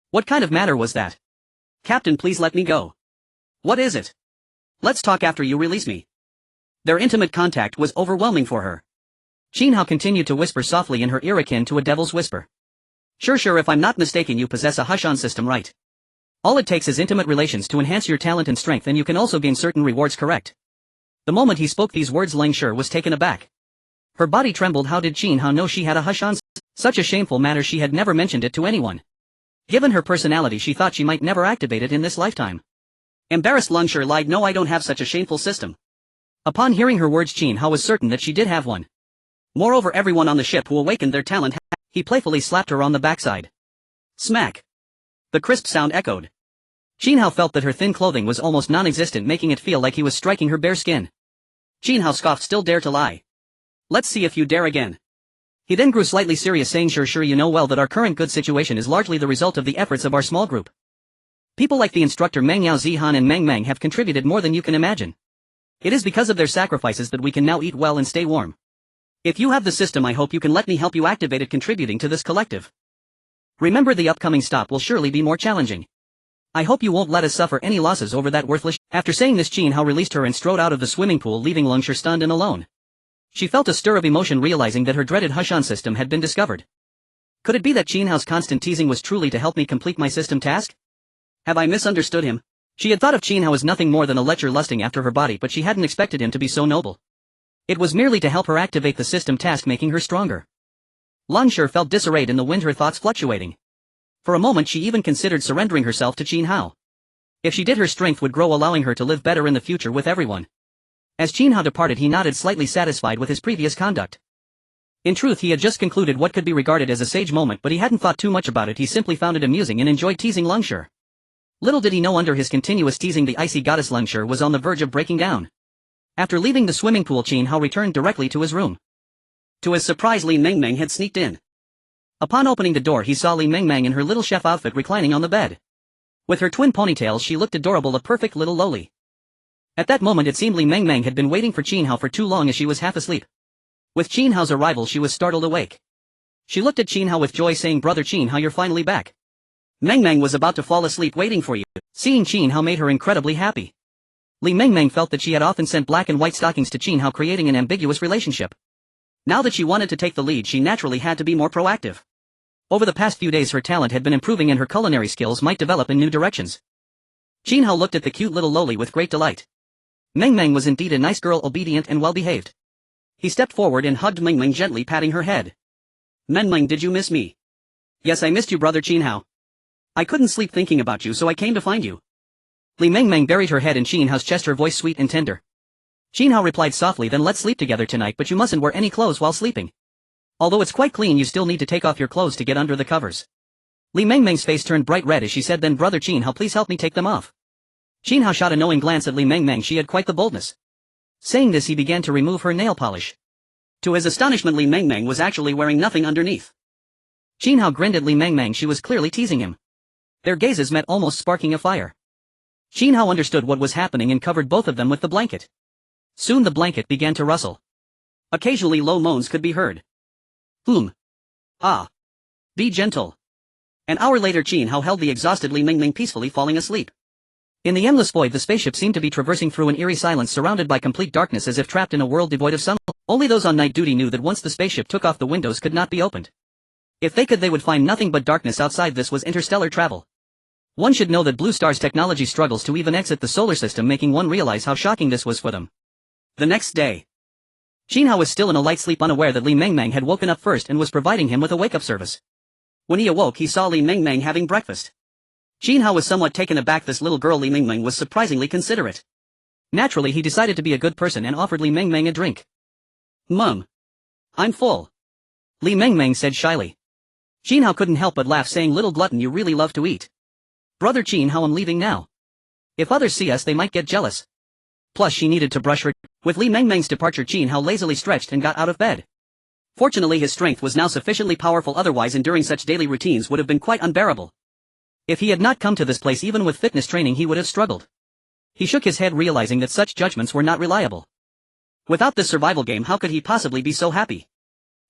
What kind of matter was that? Captain, please let me go. What is it? Let's talk after you release me. Their intimate contact was overwhelming for her. Qin Hao continued to whisper softly in her ear, akin to a devil's whisper. Sure, if I'm not mistaken you possess a hush-on system, right? All it takes is intimate relations to enhance your talent and strength, and you can also gain certain rewards, correct? The moment he spoke these words, Ling Shi was taken aback. Her body trembled. How did Qin Hao know she had a hush on such a shameful matter? She had never mentioned it to anyone. Given her personality, she thought she might never activate it in this lifetime. Embarrassed, Ling Shi lied, "No, I don't have such a shameful system." Upon hearing her words, Qin Hao was certain that she did have one. Moreover, everyone on the ship who awakened their talent he playfully slapped her on the backside. Smack. The crisp sound echoed. Qin Hao felt that her thin clothing was almost non-existent, making it feel like he was striking her bare skin. Qin Hao scoffed, "Still dare to lie? Let's see if you dare again." He then grew slightly serious, saying, Sure, you know well that our current good situation is largely the result of the efforts of our small group. People like the instructor Meng Yao Zihan and Meng Meng have contributed more than you can imagine. It is because of their sacrifices that we can now eat well and stay warm. If you have the system, I hope you can let me help you activate it, contributing to this collective. Remember, the upcoming stop will surely be more challenging. I hope you won't let us suffer any losses over that worthless. After saying this, Qin Hao released her and strode out of the swimming pool, leaving Ling Shi stunned and alone. She felt a stir of emotion, realizing that her dreaded Hushan system had been discovered. Could it be that Qin Hao's constant teasing was truly to help me complete my system task? Have I misunderstood him? She had thought of Qin Hao as nothing more than a lecher lusting after her body, but she hadn't expected him to be so noble. It was merely to help her activate the system task, making her stronger. Ling Shi felt disarrayed in the wind, her thoughts fluctuating. For a moment she even considered surrendering herself to Qin Hao. If she did, her strength would grow, allowing her to live better in the future with everyone. As Qin Hao departed, he nodded, slightly satisfied with his previous conduct. In truth, he had just concluded what could be regarded as a sage moment, but he hadn't thought too much about it. He simply found it amusing and enjoyed teasing Ling Shi. Little did he know, under his continuous teasing, the icy goddess Ling Shi was on the verge of breaking down. After leaving the swimming pool, Qin Hao returned directly to his room. To his surprise, Li Mengmeng had sneaked in. Upon opening the door, he saw Li Mengmeng in her little chef outfit reclining on the bed. With her twin ponytails, she looked adorable, a perfect little loli. At that moment it seemed Li Mengmeng had been waiting for Qin Hao for too long, as she was half asleep. With Qin Hao's arrival, she was startled awake. She looked at Qin Hao with joy, saying, "Brother Qin Hao, you're finally back. Mengmeng was about to fall asleep waiting for you." Seeing Qin Hao made her incredibly happy. Li Mengmeng felt that she had often sent black and white stockings to Qin Hao, creating an ambiguous relationship. Now that she wanted to take the lead, she naturally had to be more proactive. Over the past few days her talent had been improving and her culinary skills might develop in new directions. Qin Hao looked at the cute little loli with great delight. Mengmeng was indeed a nice girl, obedient and well-behaved. He stepped forward and hugged Mengmeng, gently patting her head. "Mengmeng, did you miss me?" "Yes, I missed you, brother Qin Hao. I couldn't sleep thinking about you, so I came to find you." Li Mengmeng buried her head in Qin Hao's chest, her voice sweet and tender. Qin Hao replied softly, "Then let's sleep together tonight, but you mustn't wear any clothes while sleeping. Although it's quite clean, you still need to take off your clothes to get under the covers." Li Mengmeng's face turned bright red as she said, "Then brother Qin Hao, please help me take them off." Qin Hao shot a knowing glance at Li Mengmeng. She had quite the boldness. Saying this, he began to remove her nail polish. To his astonishment, Li Mengmeng was actually wearing nothing underneath. Qin Hao grinned at Li Mengmeng. She was clearly teasing him. Their gazes met, almost sparking a fire. Qin Hao understood what was happening and covered both of them with the blanket. Soon the blanket began to rustle. Occasionally low moans could be heard. Ah. Be gentle. An hour later, Qin Hao held the exhausted Li Mengmeng peacefully falling asleep. In the endless void, the spaceship seemed to be traversing through an eerie silence, surrounded by complete darkness, as if trapped in a world devoid of sun. Only those on night duty knew that once the spaceship took off, the windows could not be opened. If they could, they would find nothing but darkness outside. This was interstellar travel. One should know that Blue Star's technology struggles to even exit the solar system, making one realize how shocking this was for them. The next day, Qin Hao was still in a light sleep, unaware that Li Mengmeng had woken up first and was providing him with a wake-up service. When he awoke, he saw Li Mengmeng having breakfast. Qin Hao was somewhat taken aback. This little girl Li Mengmeng was surprisingly considerate. Naturally, he decided to be a good person and offered Li Mengmeng a drink. "Mum, I'm full," Li Mengmeng said shyly. Qin Hao couldn't help but laugh, saying, "Little glutton, you really love to eat. Brother Qin Hao, I'm leaving now. If others see us, they might get jealous." Plus, she needed to brush her. With Li Mengmeng's departure, Qin Hao lazily stretched and got out of bed. Fortunately, his strength was now sufficiently powerful, otherwise enduring such daily routines would have been quite unbearable. If he had not come to this place even with fitness training, he would have struggled. He shook his head, realizing that such judgments were not reliable. Without this survival game, how could he possibly be so happy?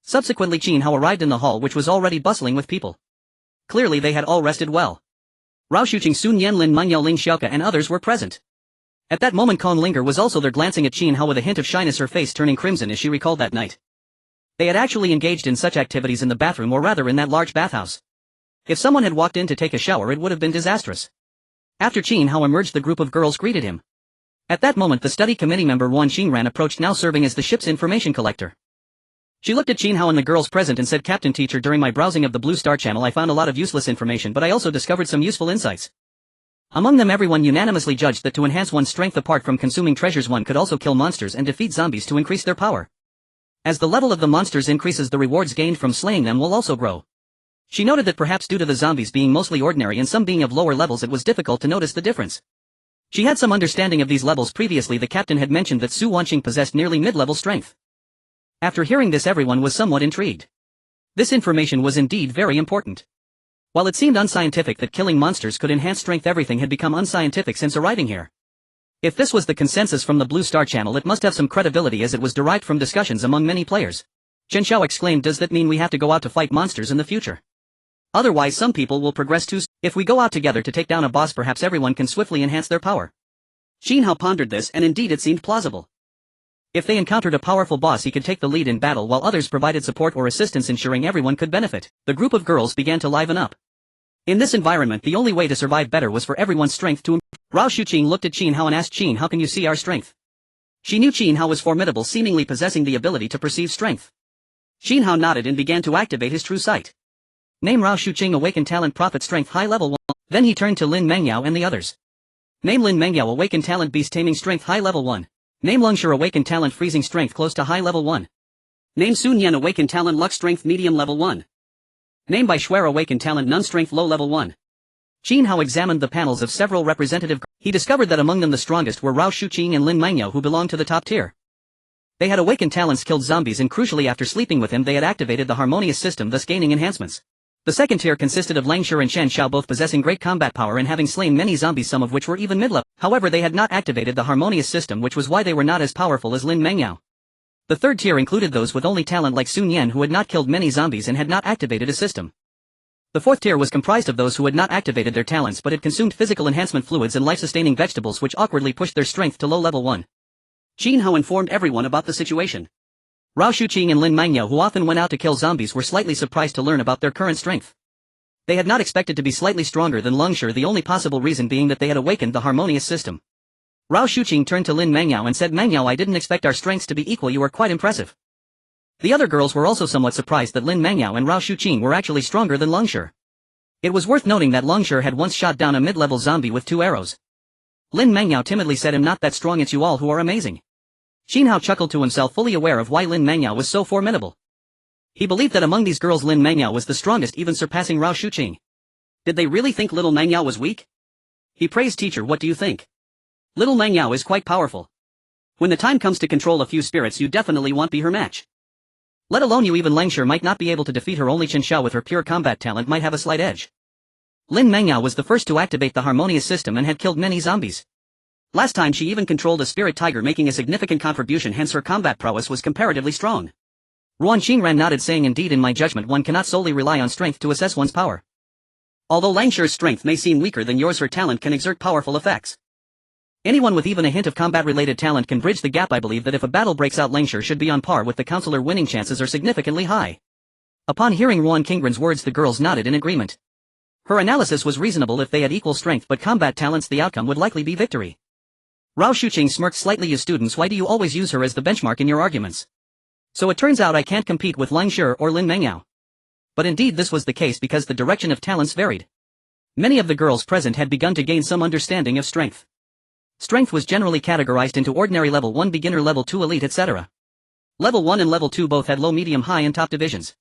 Subsequently, Qin Hao arrived in the hall, which was already bustling with people. Clearly they had all rested well. Rao Shuqing, Sun Yanlin, Mangyao Ling Xiaoka and others were present. At that moment Kong Linger was also there, glancing at Qin Hao with a hint of shyness, her face turning crimson as she recalled that night. They had actually engaged in such activities in the bathroom, or rather in that large bathhouse. If someone had walked in to take a shower, it would have been disastrous. After Qin Hao emerged, the group of girls greeted him. At that moment the study committee member Ruan Xingran approached, now serving as the ship's information collector. She looked at Qin Hao and the girls present and said, "Captain Teacher, during my browsing of the Blue Star channel I found a lot of useless information, but I also discovered some useful insights. Among them, everyone unanimously judged that to enhance one's strength apart from consuming treasures, one could also kill monsters and defeat zombies to increase their power. As the level of the monsters increases, the rewards gained from slaying them will also grow." She noted that perhaps due to the zombies being mostly ordinary and some being of lower levels, it was difficult to notice the difference. She had some understanding of these levels previously. The captain had mentioned that Su Wanqing possessed nearly mid-level strength. After hearing this, everyone was somewhat intrigued. This information was indeed very important. While it seemed unscientific that killing monsters could enhance strength, everything had become unscientific since arriving here. If this was the consensus from the Blue Star channel, it must have some credibility as it was derived from discussions among many players. Qin Hao exclaimed, "Does that mean we have to go out to fight monsters in the future? Otherwise some people will progress too. If we go out together to take down a boss, perhaps everyone can swiftly enhance their power." Qin Hao pondered this, and indeed it seemed plausible. If they encountered a powerful boss, he could take the lead in battle while others provided support or assistance, ensuring everyone could benefit. The group of girls began to liven up. In this environment, the only way to survive better was for everyone's strength to improve. Rao Shuqing looked at Qin Hao and asked, "Qin, how can you see our strength?" She knew Qin Hao was formidable, seemingly possessing the ability to perceive strength. Qin Hao nodded and began to activate his true sight. Name Rao Shuqing, awaken talent, profit strength, high level 1. Then he turned to Lin Mengyao and the others. Name Lin Mengyao, awaken talent, beast taming strength, high level 1. Name Lungshur, awaken talent, freezing strength, close to high level 1. Name Sun Yan, awaken talent, luck strength, medium level 1. Name Bai Shuer, awaken talent, nun strength, low level 1. Qin Hao examined the panels of several representative. He discovered that among them the strongest were Rao Shuqing and Lin Mengyao, who belonged to the top tier. They had awakened talents, killed zombies, and crucially after sleeping with him they had activated the harmonious system, thus gaining enhancements. The second tier consisted of Langshur and Shen Xiao, both possessing great combat power and having slain many zombies, some of which were even mid-level. However, they had not activated the harmonious system, which was why they were not as powerful as Lin Mengyao. The third tier included those with only talent like Sun Yan, who had not killed many zombies and had not activated a system. The fourth tier was comprised of those who had not activated their talents but had consumed physical enhancement fluids and life-sustaining vegetables, which awkwardly pushed their strength to low level 1. Qin Hao informed everyone about the situation. Rao Shuqing and Lin Mengyao, who often went out to kill zombies, were slightly surprised to learn about their current strength. They had not expected to be slightly stronger than Lungshur, the only possible reason being that they had awakened the harmonious system. Rao Shuqing turned to Lin Mengyao and said, "Mengyao, I didn't expect our strengths to be equal, you are quite impressive." The other girls were also somewhat surprised that Lin Mengyao and Rao Shuqing were actually stronger than Lungshur. It was worth noting that Lungshur had once shot down a mid-level zombie with 2 arrows. Lin Mengyao timidly said, "I'm not that strong, it's you all who are amazing." Qin Hao chuckled to himself, fully aware of why Lin Mengyao was so formidable. He believed that among these girls Lin Mengyao was the strongest, even surpassing Rao Shuqing. Did they really think little Mengyao was weak? He praised, "Teacher, what do you think? Little Mengyao is quite powerful. When the time comes to control a few spirits, you definitely won't be her match. Let alone you, even Langshur might not be able to defeat her, only Qin Xiao with her pure combat talent might have a slight edge." Lin Mengyao was the first to activate the harmonious system and had killed many zombies. Last time she even controlled a spirit tiger, making a significant contribution, hence her combat prowess was comparatively strong. Ruan Xingran nodded, saying, "Indeed, in my judgment one cannot solely rely on strength to assess one's power. Although Langshur's strength may seem weaker than yours, her talent can exert powerful effects. Anyone with even a hint of combat-related talent can bridge the gap. I believe that if a battle breaks out, Langshur should be on par with the counselor. Winning chances are significantly high." Upon hearing Ruan Xingran's words, the girls nodded in agreement. Her analysis was reasonable. If they had equal strength but combat talents, the outcome would likely be victory. Rao Shuqing smirked slightly. "You students, why do you always use her as the benchmark in your arguments? So it turns out I can't compete with Langshur or Lin Mengyao." But indeed this was the case, because the direction of talents varied. Many of the girls present had begun to gain some understanding of strength. Strength was generally categorized into ordinary, level 1 beginner, level 2 elite, etc. Level 1 and level 2 both had low, medium, high and top divisions.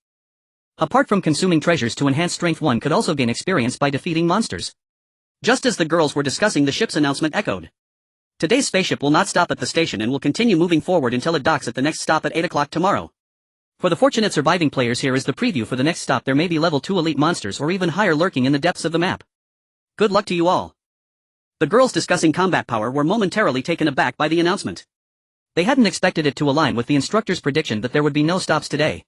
Apart from consuming treasures to enhance strength, one could also gain experience by defeating monsters. Just as the girls were discussing, the ship's announcement echoed. Today's spaceship will not stop at the station and will continue moving forward until it docks at the next stop at 8 o'clock tomorrow. For the fortunate surviving players, here is the preview for the next stop. There may be level 2 elite monsters or even higher lurking in the depths of the map. Good luck to you all. The girls discussing combat power were momentarily taken aback by the announcement. They hadn't expected it to align with the instructor's prediction that there would be no stops today.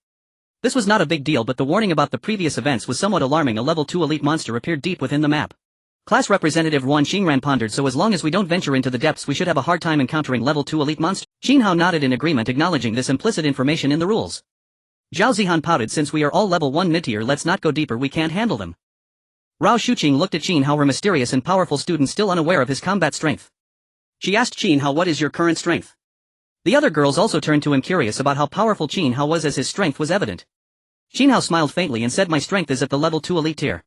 This was not a big deal, but the warning about the previous events was somewhat alarming. A level 2 elite monster appeared deep within the map. Class representative Ruan Xingran pondered, "So as long as we don't venture into the depths, we should have a hard time encountering level 2 elite monsters." Qin Hao nodded in agreement, acknowledging this implicit information in the rules. Zhao Zihan pouted, "Since we are all level 1 mid-tier, let's not go deeper, we can't handle them." Rao Shuqing looked at Qin Hao, her mysterious and powerful student, still unaware of his combat strength. She asked Qin Hao, what is your current strength? The other girls also turned to him curious about how powerful Qin Hao was, as his strength was evident. Qin Hao smiled faintly and said, my strength is at the level 2 elite tier.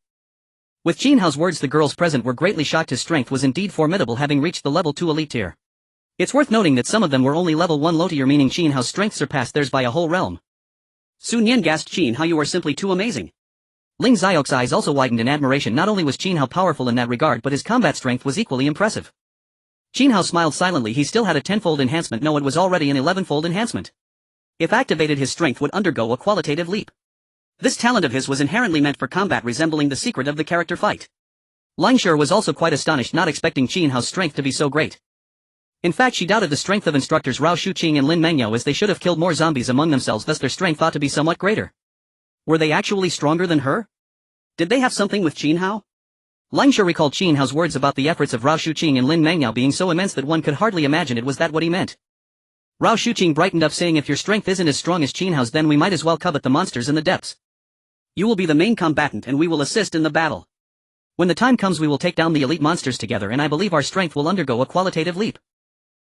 With Qin Hao's words, the girls present were greatly shocked. His strength was indeed formidable, having reached the level 2 elite tier. It's worth noting that some of them were only level 1 low tier, meaning Qin Hao's strength surpassed theirs by a whole realm. Sun Yan gasped, Qin Hao, you are simply too amazing. Ling Xiao's eyes also widened in admiration. Not only was Qin Hao powerful in that regard, but his combat strength was equally impressive. Qin Hao smiled silently. He still had a 10-fold enhancement. No, it was already an 11-fold enhancement. If activated, his strength would undergo a qualitative leap. This talent of his was inherently meant for combat, resembling the secret of the character fight. Lingshi was also quite astonished, not expecting Qin Hao's strength to be so great. In fact, she doubted the strength of instructors Rao Shuqing and Lin Mengyao, as they should have killed more zombies among themselves, thus their strength ought to be somewhat greater. Were they actually stronger than her? Did they have something with Qin Hao? Lingshi recalled Qin Hao's words about the efforts of Rao Shuqing and Lin Mengyao being so immense that one could hardly imagine it was that what he meant. Rao Shuqing brightened up, saying, if your strength isn't as strong as Qin Hao's, then we might as well covet the monsters in the depths. You will be the main combatant and we will assist in the battle. When the time comes, we will take down the elite monsters together, and I believe our strength will undergo a qualitative leap.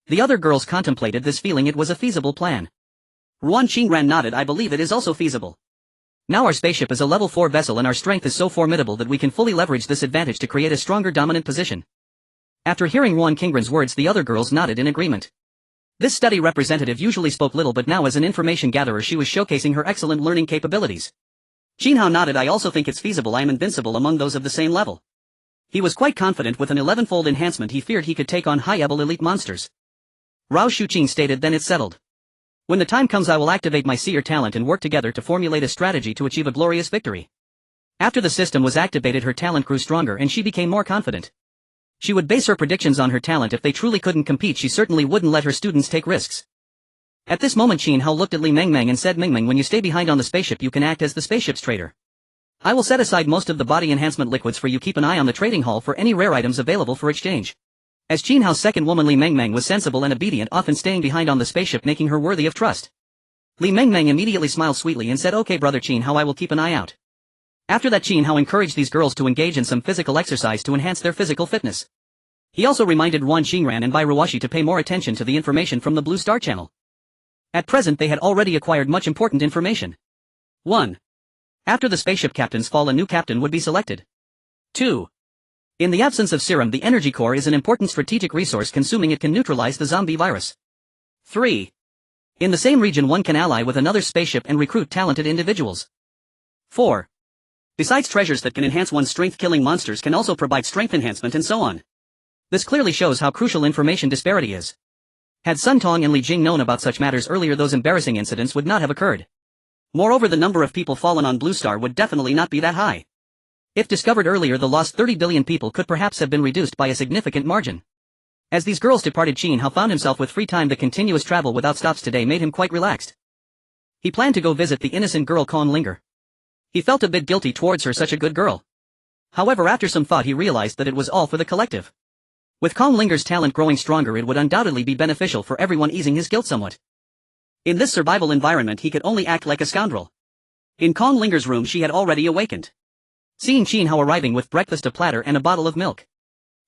The other girls contemplated this, feeling it was a feasible plan. Ruan Qingran nodded, I believe it is also feasible. Now our spaceship is a level 4 vessel and our strength is so formidable that we can fully leverage this advantage to create a stronger dominant position. After hearing Ruan Qingran's words, the other girls nodded in agreement. This study representative usually spoke little, but now as an information gatherer she was showcasing her excellent learning capabilities. Qin Hao nodded, I also think it's feasible. I am invincible among those of the same level. He was quite confident. With an 11-fold enhancement he feared he could take on high-level elite monsters. Rao Shuqing stated, then it's settled. When the time comes I will activate my seer talent and work together to formulate a strategy to achieve a glorious victory. After the system was activated, her talent grew stronger and she became more confident. She would base her predictions on her talent. If they truly couldn't compete, she certainly wouldn't let her students take risks. At this moment Qin Hao looked at Li Mengmeng and said, Mengmeng, when you stay behind on the spaceship you can act as the spaceship's trader. I will set aside most of the body enhancement liquids for you. Keep an eye on the trading hall for any rare items available for exchange. As Qin Hao's second woman, Li Mengmeng was sensible and obedient, often staying behind on the spaceship, making her worthy of trust. Li Mengmeng immediately smiled sweetly and said, okay brother Qin Hao, I will keep an eye out. After that, Qin Hao encouraged these girls to engage in some physical exercise to enhance their physical fitness. He also reminded Ruan Qingran and Bai Ruoshi to pay more attention to the information from the Blue Star channel. At present they had already acquired much important information. 1. After the spaceship captain's fall, a new captain would be selected. 2. In the absence of serum, the energy core is an important strategic resource. Consuming it can neutralize the zombie virus. 3. In the same region one can ally with another spaceship and recruit talented individuals. 4. Besides treasures that can enhance one's strength, killing monsters can also provide strength enhancement and so on. This clearly shows how crucial information disparity is. Had Sun Tong and Li Jing known about such matters earlier, those embarrassing incidents would not have occurred. Moreover, the number of people fallen on Blue Star would definitely not be that high. If discovered earlier, the lost 30 billion people could perhaps have been reduced by a significant margin. As these girls departed, Qin Hao found himself with free time. The continuous travel without stops today made him quite relaxed. He planned to go visit the innocent girl Kong Linger. He felt a bit guilty towards her, such a good girl. However, after some thought he realized that it was all for the collective. With Kong Linger's talent growing stronger, it would undoubtedly be beneficial for everyone, easing his guilt somewhat. In this survival environment he could only act like a scoundrel. In Kong Linger's room she had already awakened. Seeing Qin Hao arriving with breakfast, a platter and a bottle of milk.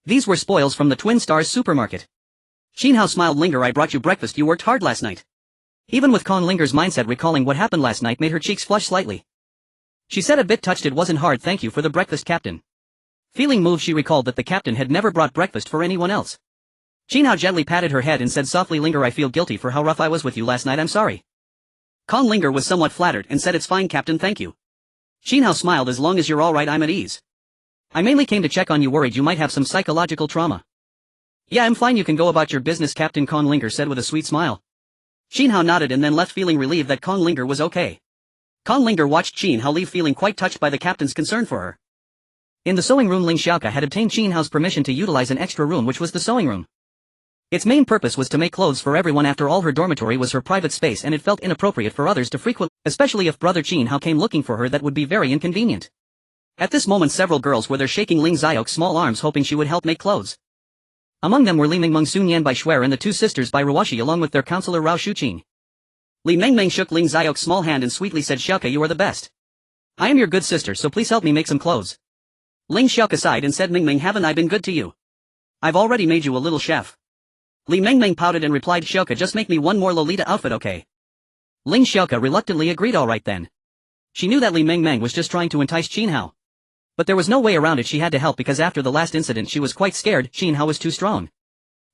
These were spoils from the Twin Stars supermarket. Qin Hao smiled. Linger, I brought you breakfast. You worked hard last night. Even with Kong Linger's mindset, recalling what happened last night made her cheeks flush slightly. She said, a bit touched, it wasn't hard, thank you for the breakfast, Captain. Feeling moved, she recalled that the captain had never brought breakfast for anyone else. Qin Hao gently patted her head and said softly, Linger, I feel guilty for how rough I was with you last night, I'm sorry. Kong Linger was somewhat flattered and said, it's fine, Captain, thank you. Qin Hao smiled, as long as you're alright I'm at ease. I mainly came to check on you, worried you might have some psychological trauma. Yeah, I'm fine, you can go about your business, Captain, Kong Linger said with a sweet smile. Qin Hao nodded and then left, feeling relieved that Kong Linger was okay. Kong Linger watched Qin Hao leave, feeling quite touched by the captain's concern for her. In the sewing room, Ling Xiaoka had obtained Qin Hao's permission to utilize an extra room, which was the sewing room. Its main purpose was to make clothes for everyone. After all, her dormitory was her private space and it felt inappropriate for others to frequent, especially if brother Qin Hao came looking for her. That would be very inconvenient. At this moment several girls were there, shaking Ling Xiao's small arms, hoping she would help make clothes. Among them were Li Mingmeng, Sun Yan Bai Shuer and the two sisters Bai Ruoshi, along with their counselor Rao Shuqing. Li Mengmeng shook Ling Xiao's small hand and sweetly said, Xiaoka, you are the best. I am your good sister, so please help me make some clothes. Ling Xiaoka sighed and said, Mingmeng, haven't I been good to you? I've already made you a little chef. Li Mengmeng pouted and replied, Xiaoka, just make me one more Lolita outfit, okay? Ling Xiaoka reluctantly agreed, alright then. She knew that Li Mengmeng was just trying to entice Qin Hao. But there was no way around it, she had to help because after the last incident she was quite scared, Qin Hao was too strong.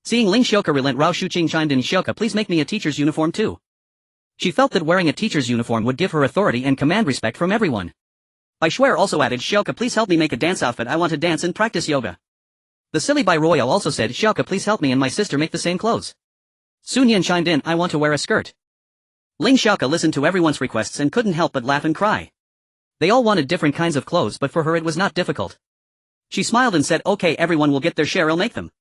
Seeing Ling Xiaoka relent, Rao Shuqing chimed in, Xiaoka, please make me a teacher's uniform too. She felt that wearing a teacher's uniform would give her authority and command respect from everyone. Bai Shuer also added, Xiaoka, please help me make a dance outfit, I want to dance and practice yoga. The silly Bai Royal also said, Xiaoka, please help me and my sister make the same clothes. Sun Yan chimed in, I want to wear a skirt. Ling Xiaoka listened to everyone's requests and couldn't help but laugh and cry. They all wanted different kinds of clothes, but for her it was not difficult. She smiled and said, okay, everyone will get their share, I'll make them.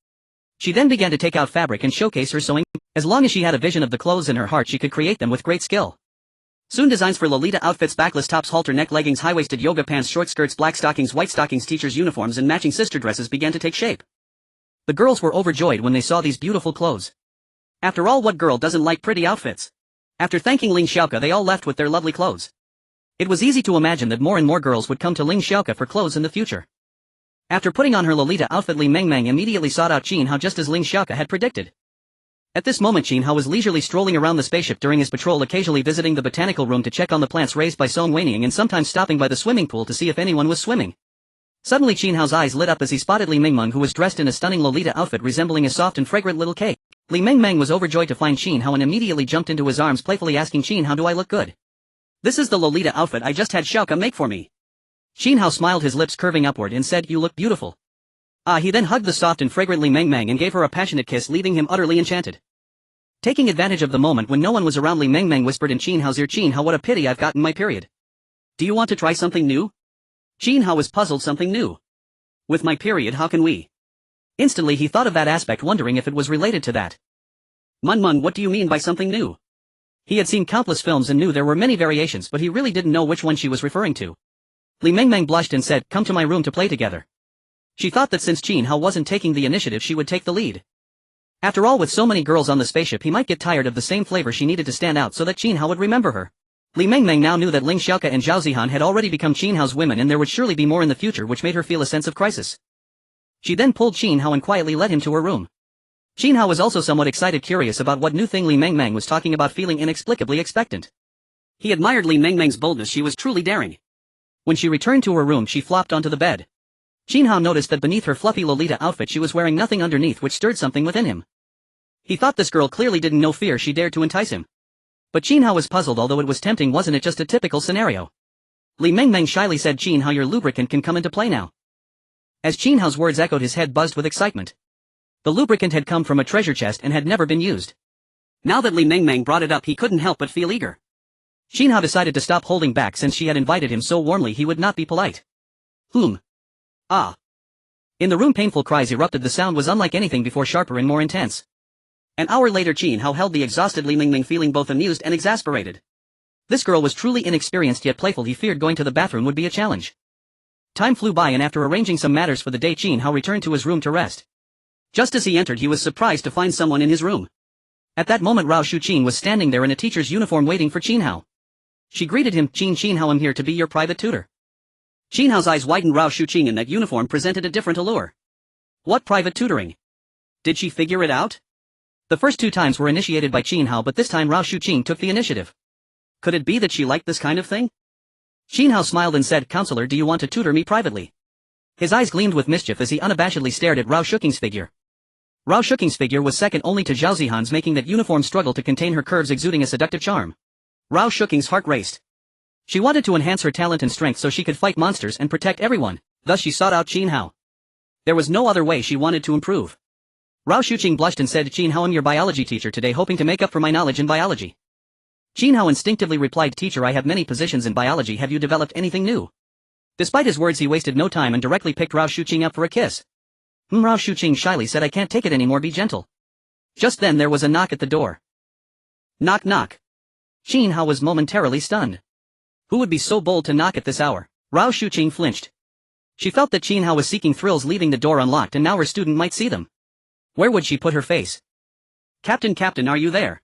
She then began to take out fabric and showcase her sewing. As long as she had a vision of the clothes in her heart, she could create them with great skill. Soon designs for Lolita outfits, backless tops, halter neck leggings, high-waisted yoga pants, short skirts, black stockings, white stockings, teachers' uniforms and matching sister dresses began to take shape. The girls were overjoyed when they saw these beautiful clothes. After all, what girl doesn't like pretty outfits? After thanking Ling Xiaoka, they all left with their lovely clothes. It was easy to imagine that more and more girls would come to Ling Xiaoka for clothes in the future. After putting on her Lolita outfit, Li Mengmeng immediately sought out Qin Hao just as Ling Xiaoka had predicted. At this moment Qin Hao was leisurely strolling around the spaceship during his patrol, occasionally visiting the botanical room to check on the plants raised by Song Weining and sometimes stopping by the swimming pool to see if anyone was swimming. Suddenly Qin Hao's eyes lit up as he spotted Li Mengmeng, who was dressed in a stunning Lolita outfit resembling a soft and fragrant little cake. Li Mengmeng was overjoyed to find Qin Hao and immediately jumped into his arms, playfully asking, Qin Hao, do I look good? This is the Lolita outfit I just had Xiaoka make for me. Qin Hao smiled, his lips curving upward, and said, you look beautiful. He then hugged the soft and fragrant Li Mengmeng and gave her a passionate kiss, leaving him utterly enchanted. Taking advantage of the moment when no one was around, Li Mengmeng whispered in Qin Hao's ear, Qin Hao, what a pity I've gotten my period. Do you want to try something new? Qin Hao was puzzled, something new? With my period, how can we? Instantly he thought of that aspect, wondering if it was related to that. Mun, what do you mean by something new? He had seen countless films and knew there were many variations, but he really didn't know which one she was referring to. Li Mengmeng blushed and said, come to my room to play together. She thought that since Qin Hao wasn't taking the initiative, she would take the lead. After all, with so many girls on the spaceship, he might get tired of the same flavor. She needed to stand out so that Qin Hao would remember her. Li Mengmeng now knew that Ling Xiaoka and Zhao Zihan had already become Qin Hao's women, and there would surely be more in the future, which made her feel a sense of crisis. She then pulled Qin Hao and quietly led him to her room. Qin Hao was also somewhat excited, curious about what new thing Li Mengmeng was talking about, feeling inexplicably expectant. He admired Li Mengmeng's boldness, she was truly daring. When she returned to her room, she flopped onto the bed. Qin Hao noticed that beneath her fluffy Lolita outfit she was wearing nothing underneath, which stirred something within him. He thought this girl clearly didn't know fear, she dared to entice him. But Qin Hao was puzzled, although it was tempting. Wasn't it just a typical scenario? Li Mengmeng shyly said, Qin Hao, your lubricant can come into play now. As Qin Hao's words echoed, his head buzzed with excitement. The lubricant had come from a treasure chest and had never been used. Now that Li Mengmeng brought it up, he couldn't help but feel eager. Qin Hao decided to stop holding back since she had invited him so warmly, he would not be polite. Ah. In the room painful cries erupted. The sound was unlike anything before, sharper and more intense. An hour later Qin Hao held the exhausted Li Mengmeng, feeling both amused and exasperated. This girl was truly inexperienced yet playful. He feared going to the bathroom would be a challenge. Time flew by, and after arranging some matters for the day, Qin Hao returned to his room to rest. Just as he entered, he was surprised to find someone in his room. At that moment Rao Shuqing was standing there in a teacher's uniform waiting for Qin Hao. She greeted him, Qin Hao, I'm here to be your private tutor. Qin Hao's eyes widened. Rao Shuqing in that uniform presented a different allure. What private tutoring? Did she figure it out? The first two times were initiated by Qin Hao, but this time Rao Shuqing took the initiative. Could it be that she liked this kind of thing? Qin Hao smiled and said, Counselor, do you want to tutor me privately? His eyes gleamed with mischief as he unabashedly stared at Rao Shuqing's figure. Rao Shuqing's figure was second only to Zhao Zihan's, making that uniform struggle to contain her curves, exuding a seductive charm. Rao Shuqing's heart raced. She wanted to enhance her talent and strength so she could fight monsters and protect everyone, thus she sought out Qin Hao. There was no other way she wanted to improve. Rao Shuqing blushed and said, Qin Hao, I'm your biology teacher today, hoping to make up for my knowledge in biology. Qin Hao instinctively replied, Teacher, I have many positions in biology, have you developed anything new? Despite his words, he wasted no time and directly picked Rao Shuqing up for a kiss. Rao Shuqing shyly said, I can't take it anymore, be gentle. Just then there was a knock at the door. Knock knock. Qin Hao was momentarily stunned. Who would be so bold to knock at this hour? Rao Shuqing flinched. She felt that Qin Hao was seeking thrills, leaving the door unlocked, and now her student might see them. Where would she put her face? Captain, are you there?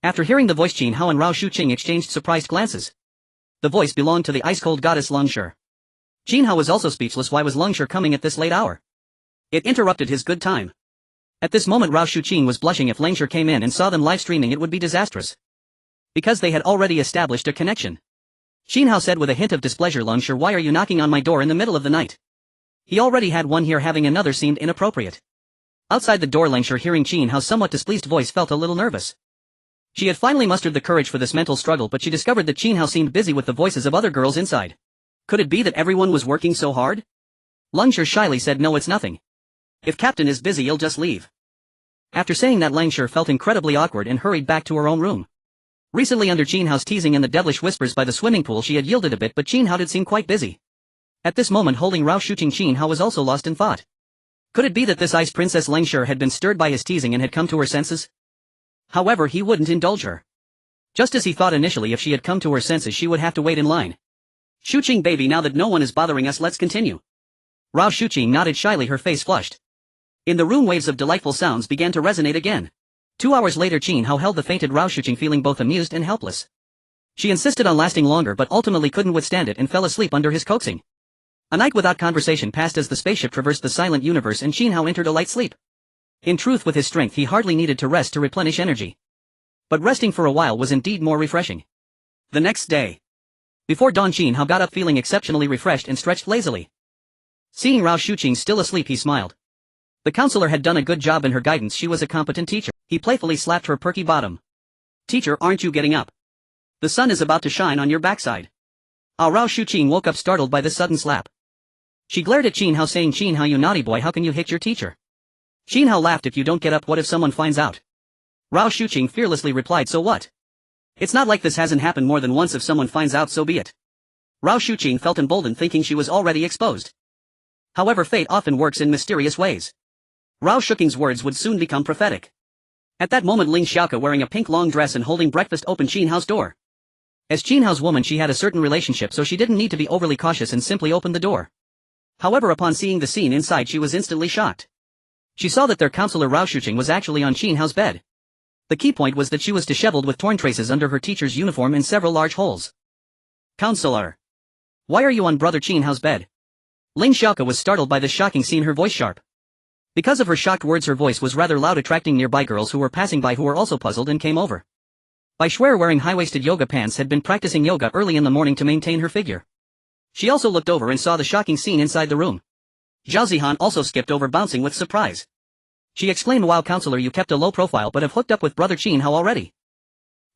After hearing the voice, Qin Hao and Rao Shuqing exchanged surprised glances. The voice belonged to the ice-cold goddess Longshi. Qin Hao was also speechless. Why was Longshi coming at this late hour? It interrupted his good time. At this moment Rao Shuqing was blushing. If Langshur came in and saw them live streaming it would be disastrous. Because they had already established a connection. Qin Hao said with a hint of displeasure, Langshur, why are you knocking on my door in the middle of the night? He already had one here, having another seemed inappropriate. Outside the door, Langshur, hearing Qin Hao's somewhat displeased voice, felt a little nervous. She had finally mustered the courage for this mental struggle, but she discovered that Qin Hao seemed busy with the voices of other girls inside. Could it be that everyone was working so hard? Langshur shyly said, no, it's nothing. If Captain is busy, you'll just leave. After saying that, Langshur felt incredibly awkward and hurried back to her own room. Recently, under Qin Hao's teasing and the devilish whispers by the swimming pool, she had yielded a bit, but Qin Hao did seem quite busy. At this moment, holding Rao Shuqing, Qin Hao was also lost in thought. Could it be that this ice princess Langshur had been stirred by his teasing and had come to her senses? However, he wouldn't indulge her. Just as he thought initially, if she had come to her senses she would have to wait in line. Shuqing baby, now that no one is bothering us, let's continue. Rao Shuqing nodded shyly, her face flushed. In the room, waves of delightful sounds began to resonate again. 2 hours later, Qin Hao held the fainted Rao Shuqing, feeling both amused and helpless. She insisted on lasting longer but ultimately couldn't withstand it and fell asleep under his coaxing. A night without conversation passed as the spaceship traversed the silent universe and Qin Hao entered a light sleep. In truth, with his strength he hardly needed to rest to replenish energy. But resting for a while was indeed more refreshing. The next day. Before dawn, Qin Hao got up feeling exceptionally refreshed and stretched lazily. Seeing Rao Shuqing still asleep, he smiled. The counselor had done a good job in her guidance. She was a competent teacher. He playfully slapped her perky bottom. Teacher, aren't you getting up? The sun is about to shine on your backside. Rao Shuqing woke up startled by this sudden slap. She glared at Qin Hao, saying, Qin Hao, you naughty boy, how can you hit your teacher? Qin Hao laughed. If you don't get up, what if someone finds out? Rao Shuqing fearlessly replied, so what? It's not like this hasn't happened more than once. If someone finds out, so be it. Rao Shuqing felt emboldened, thinking she was already exposed. However, fate often works in mysterious ways. Rao Shuqing's words would soon become prophetic. At that moment, Ling Xiaoke, wearing a pink long dress and holding breakfast, opened Qin Hao's door. As Qin Hao's woman, she had a certain relationship, so she didn't need to be overly cautious and simply opened the door. However, upon seeing the scene inside, she was instantly shocked. She saw that their counselor Rao Shuqing was actually on Qin Hao's bed. The key point was that she was disheveled with torn traces under her teacher's uniform and several large holes. Counselor! Why are you on brother Qin Hao's bed? Ling Xiaoke was startled by this shocking scene, her voice sharp. Because of her shocked words, her voice was rather loud, attracting nearby girls who were passing by, who were also puzzled and came over. Bai Shuer, wearing high-waisted yoga pants, had been practicing yoga early in the morning to maintain her figure. She also looked over and saw the shocking scene inside the room. Zhao Zihan also skipped over, bouncing with surprise. She exclaimed, wow, counselor, you kept a low profile but have hooked up with brother Qin Hao already.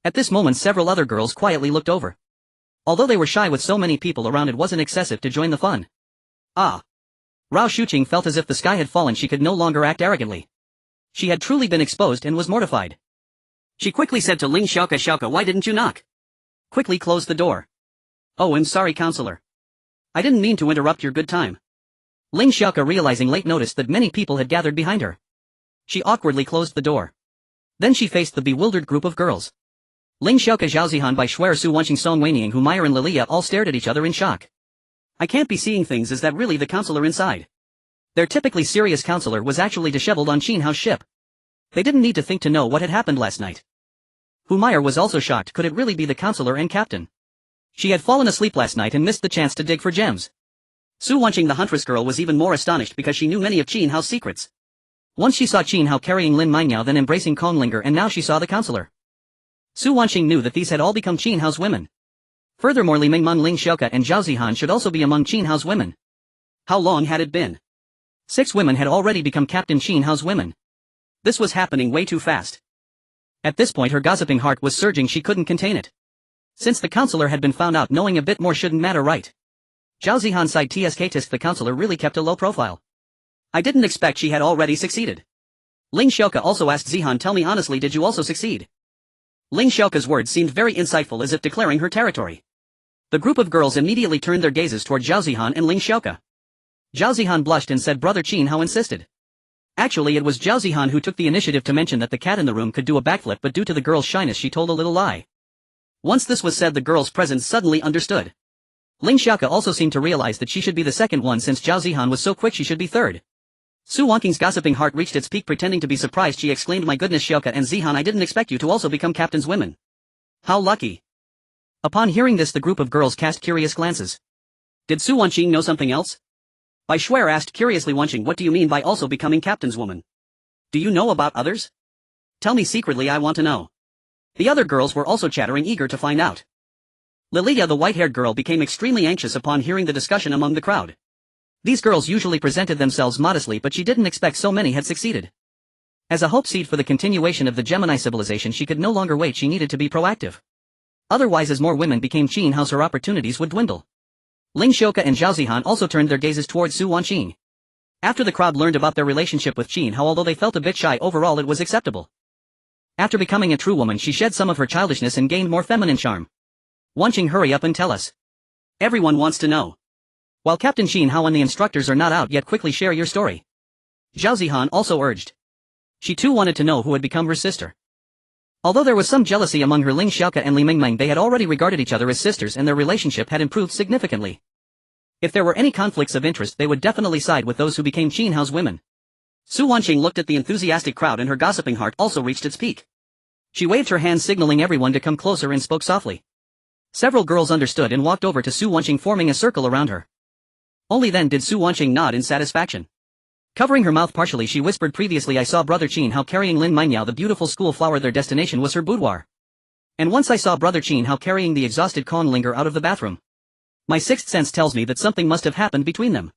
At this moment, several other girls quietly looked over. Although they were shy with so many people around, it wasn't excessive to join the fun. Rao Shuqing felt as if the sky had fallen. She could no longer act arrogantly. She had truly been exposed and was mortified. She quickly said to Ling Xiaoke, Xiaoke, why didn't you knock? Quickly closed the door. Oh, I'm sorry, counselor. I didn't mean to interrupt your good time. Ling Xiaoke, realizing late, noticed that many people had gathered behind her. She awkwardly closed the door. Then she faced the bewildered group of girls. Ling Xiaoke, Zhao Zihan, Bai Shuer, Su Wanqing, Song Weiniang, Humayer and Lilia all stared at each other in shock. I can't be seeing things. Is that really the counselor inside? Their typically serious counselor was actually disheveled on Qin Hao's ship. They didn't need to think to know what had happened last night. Humayer was also shocked. Could it really be the counselor and captain? She had fallen asleep last night and missed the chance to dig for gems. Su Wanqing, the huntress girl, was even more astonished because she knew many of Qin Hao's secrets. Once she saw Qin Hao carrying Lin Mingyao, then embracing Konglinger, and now she saw the counselor. Su Wanqing knew that these had all become Qin Hao's women. Furthermore, Li Mingmeng, Ling Xiaoke and Zhao Zihan should also be among Qin Hao's women. How long had it been? 6 women had already become Captain Qin Hao's women. This was happening way too fast. At this point, her gossiping heart was surging. She couldn't contain it. Since the counselor had been found out, knowing a bit more shouldn't matter, right? Zhao Zihan sighed. Tisk, the counselor really kept a low profile. I didn't expect she had already succeeded. Ling Xiaoke also asked Zihan, tell me honestly, did you also succeed? Ling Xiaoke's words seemed very insightful, as if declaring her territory. The group of girls immediately turned their gazes toward Zhao Zihan and Ling Xiaoke. Zhao Zihan blushed and said, brother Qin Hao insisted. Actually, it was Zhao Zihan who took the initiative to mention that the cat in the room could do a backflip, but due to the girl's shyness she told a little lie. Once this was said, the girls present suddenly understood. Ling Xiaoke also seemed to realize that she should be the second one, since Zhao Zihan was so quick she should be third. Su Wanqing's gossiping heart reached its peak. Pretending to be surprised, she exclaimed, my goodness, Xiaoke and Zihan, I didn't expect you to also become captain's women. How lucky. Upon hearing this, the group of girls cast curious glances. Did Su Wanqing know something else? Bai Shuer asked curiously, Wanqing, what do you mean by also becoming captain's woman? Do you know about others? Tell me secretly, I want to know. The other girls were also chattering, eager to find out. Lilia, the white-haired girl, became extremely anxious upon hearing the discussion among the crowd. These girls usually presented themselves modestly, but she didn't expect so many had succeeded. As a hope seed for the continuation of the Gemini civilization, she could no longer wait, she needed to be proactive. Otherwise, as more women became Qin Hao, her opportunities would dwindle. Ling Xiaoke and Zhao Zihan also turned their gazes towards Su Wanqing. After the crowd learned about their relationship with Qin Hao, although they felt a bit shy, overall it was acceptable. After becoming a true woman, she shed some of her childishness and gained more feminine charm. Wanqing, hurry up and tell us. Everyone wants to know. While Captain Qin Hao and the instructors are not out yet, quickly share your story. Zhao Zihan also urged. She too wanted to know who had become her sister. Although there was some jealousy among her, Ling Xiaoke and Li Mingmeng, they had already regarded each other as sisters and their relationship had improved significantly. If there were any conflicts of interest, they would definitely side with those who became Qin Hao's women. Su Wanqing looked at the enthusiastic crowd and her gossiping heart also reached its peak. She waved her hand signaling everyone to come closer and spoke softly. Several girls understood and walked over to Su Wanqing, forming a circle around her. Only then did Su Wanqing nod in satisfaction. Covering her mouth partially, she whispered, previously I saw Brother Qin Hao carrying Lin Mingyao, the beautiful school flower. Their destination was her boudoir. And once I saw Brother Qin Hao carrying the exhausted conlinger out of the bathroom. My sixth sense tells me that something must have happened between them.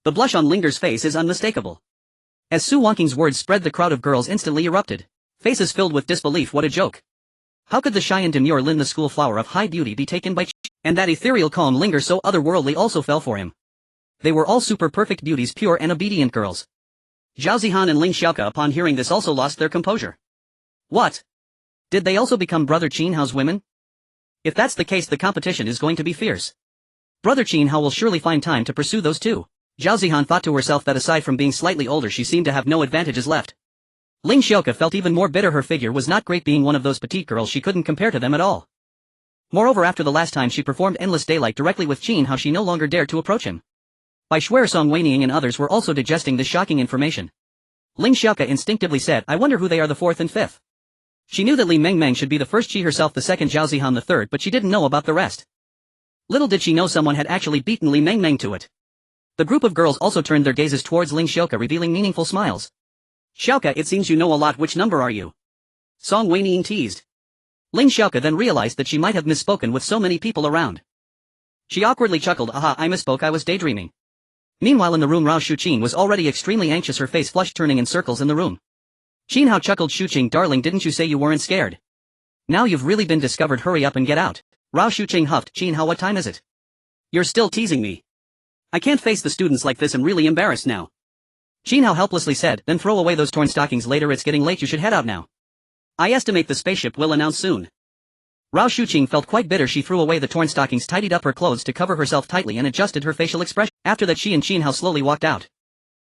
The blush on Linger's face is unmistakable. As Su Wanqing's words spread, the crowd of girls instantly erupted, faces filled with disbelief. What a joke. How could the shy and demure Lin, the school flower of high beauty, be taken by Qin? And that ethereal conlinger so otherworldly also fell for him. They were all super perfect beauties, pure and obedient girls. Zhao Zihan and Ling Xiaoke, upon hearing this, also lost their composure. What? Did they also become Brother Qin Hao's women? If that's the case, the competition is going to be fierce. Brother Qin Hao will surely find time to pursue those two. Zhao Zihan thought to herself that aside from being slightly older, she seemed to have no advantages left. Ling Xiaoke felt even more bitter. Her figure was not great, being one of those petite girls. She couldn't compare to them at all. Moreover, after the last time she performed Endless Daylight directly with Qin Hao, she no longer dared to approach him. Bai Shuer, Song Weining and others were also digesting this shocking information. Ling Xiaoke instinctively said, I wonder who they are, the fourth and fifth. She knew that Li Mingmeng should be the first, she herself the second, Zhao Zihan the third, but she didn't know about the rest. Little did she know someone had actually beaten Li Mingmeng to it. The group of girls also turned their gazes towards Ling Xiaoke, revealing meaningful smiles. Xiaoke, it seems you know a lot. Which number are you? Song Weining teased. Ling Xiaoke then realized that she might have misspoken with so many people around. She awkwardly chuckled, aha, I misspoke, I was daydreaming. Meanwhile in the room, Rao Shuqing was already extremely anxious, her face flushed, turning in circles in the room. Qin Hao chuckled, Shuqing, darling, didn't you say you weren't scared? Now you've really been discovered, hurry up and get out. Rao Shuqing huffed, Qin Hao, what time is it? You're still teasing me. I can't face the students like this, I'm really embarrassed now. Qin Hao helplessly said, then throw away those torn stockings later, it's getting late, you should head out now. I estimate the spaceship will announce soon. Rao Shuqing felt quite bitter. She threw away the torn stockings, tidied up her clothes to cover herself tightly and adjusted her facial expression. After that she and Qin Hao slowly walked out.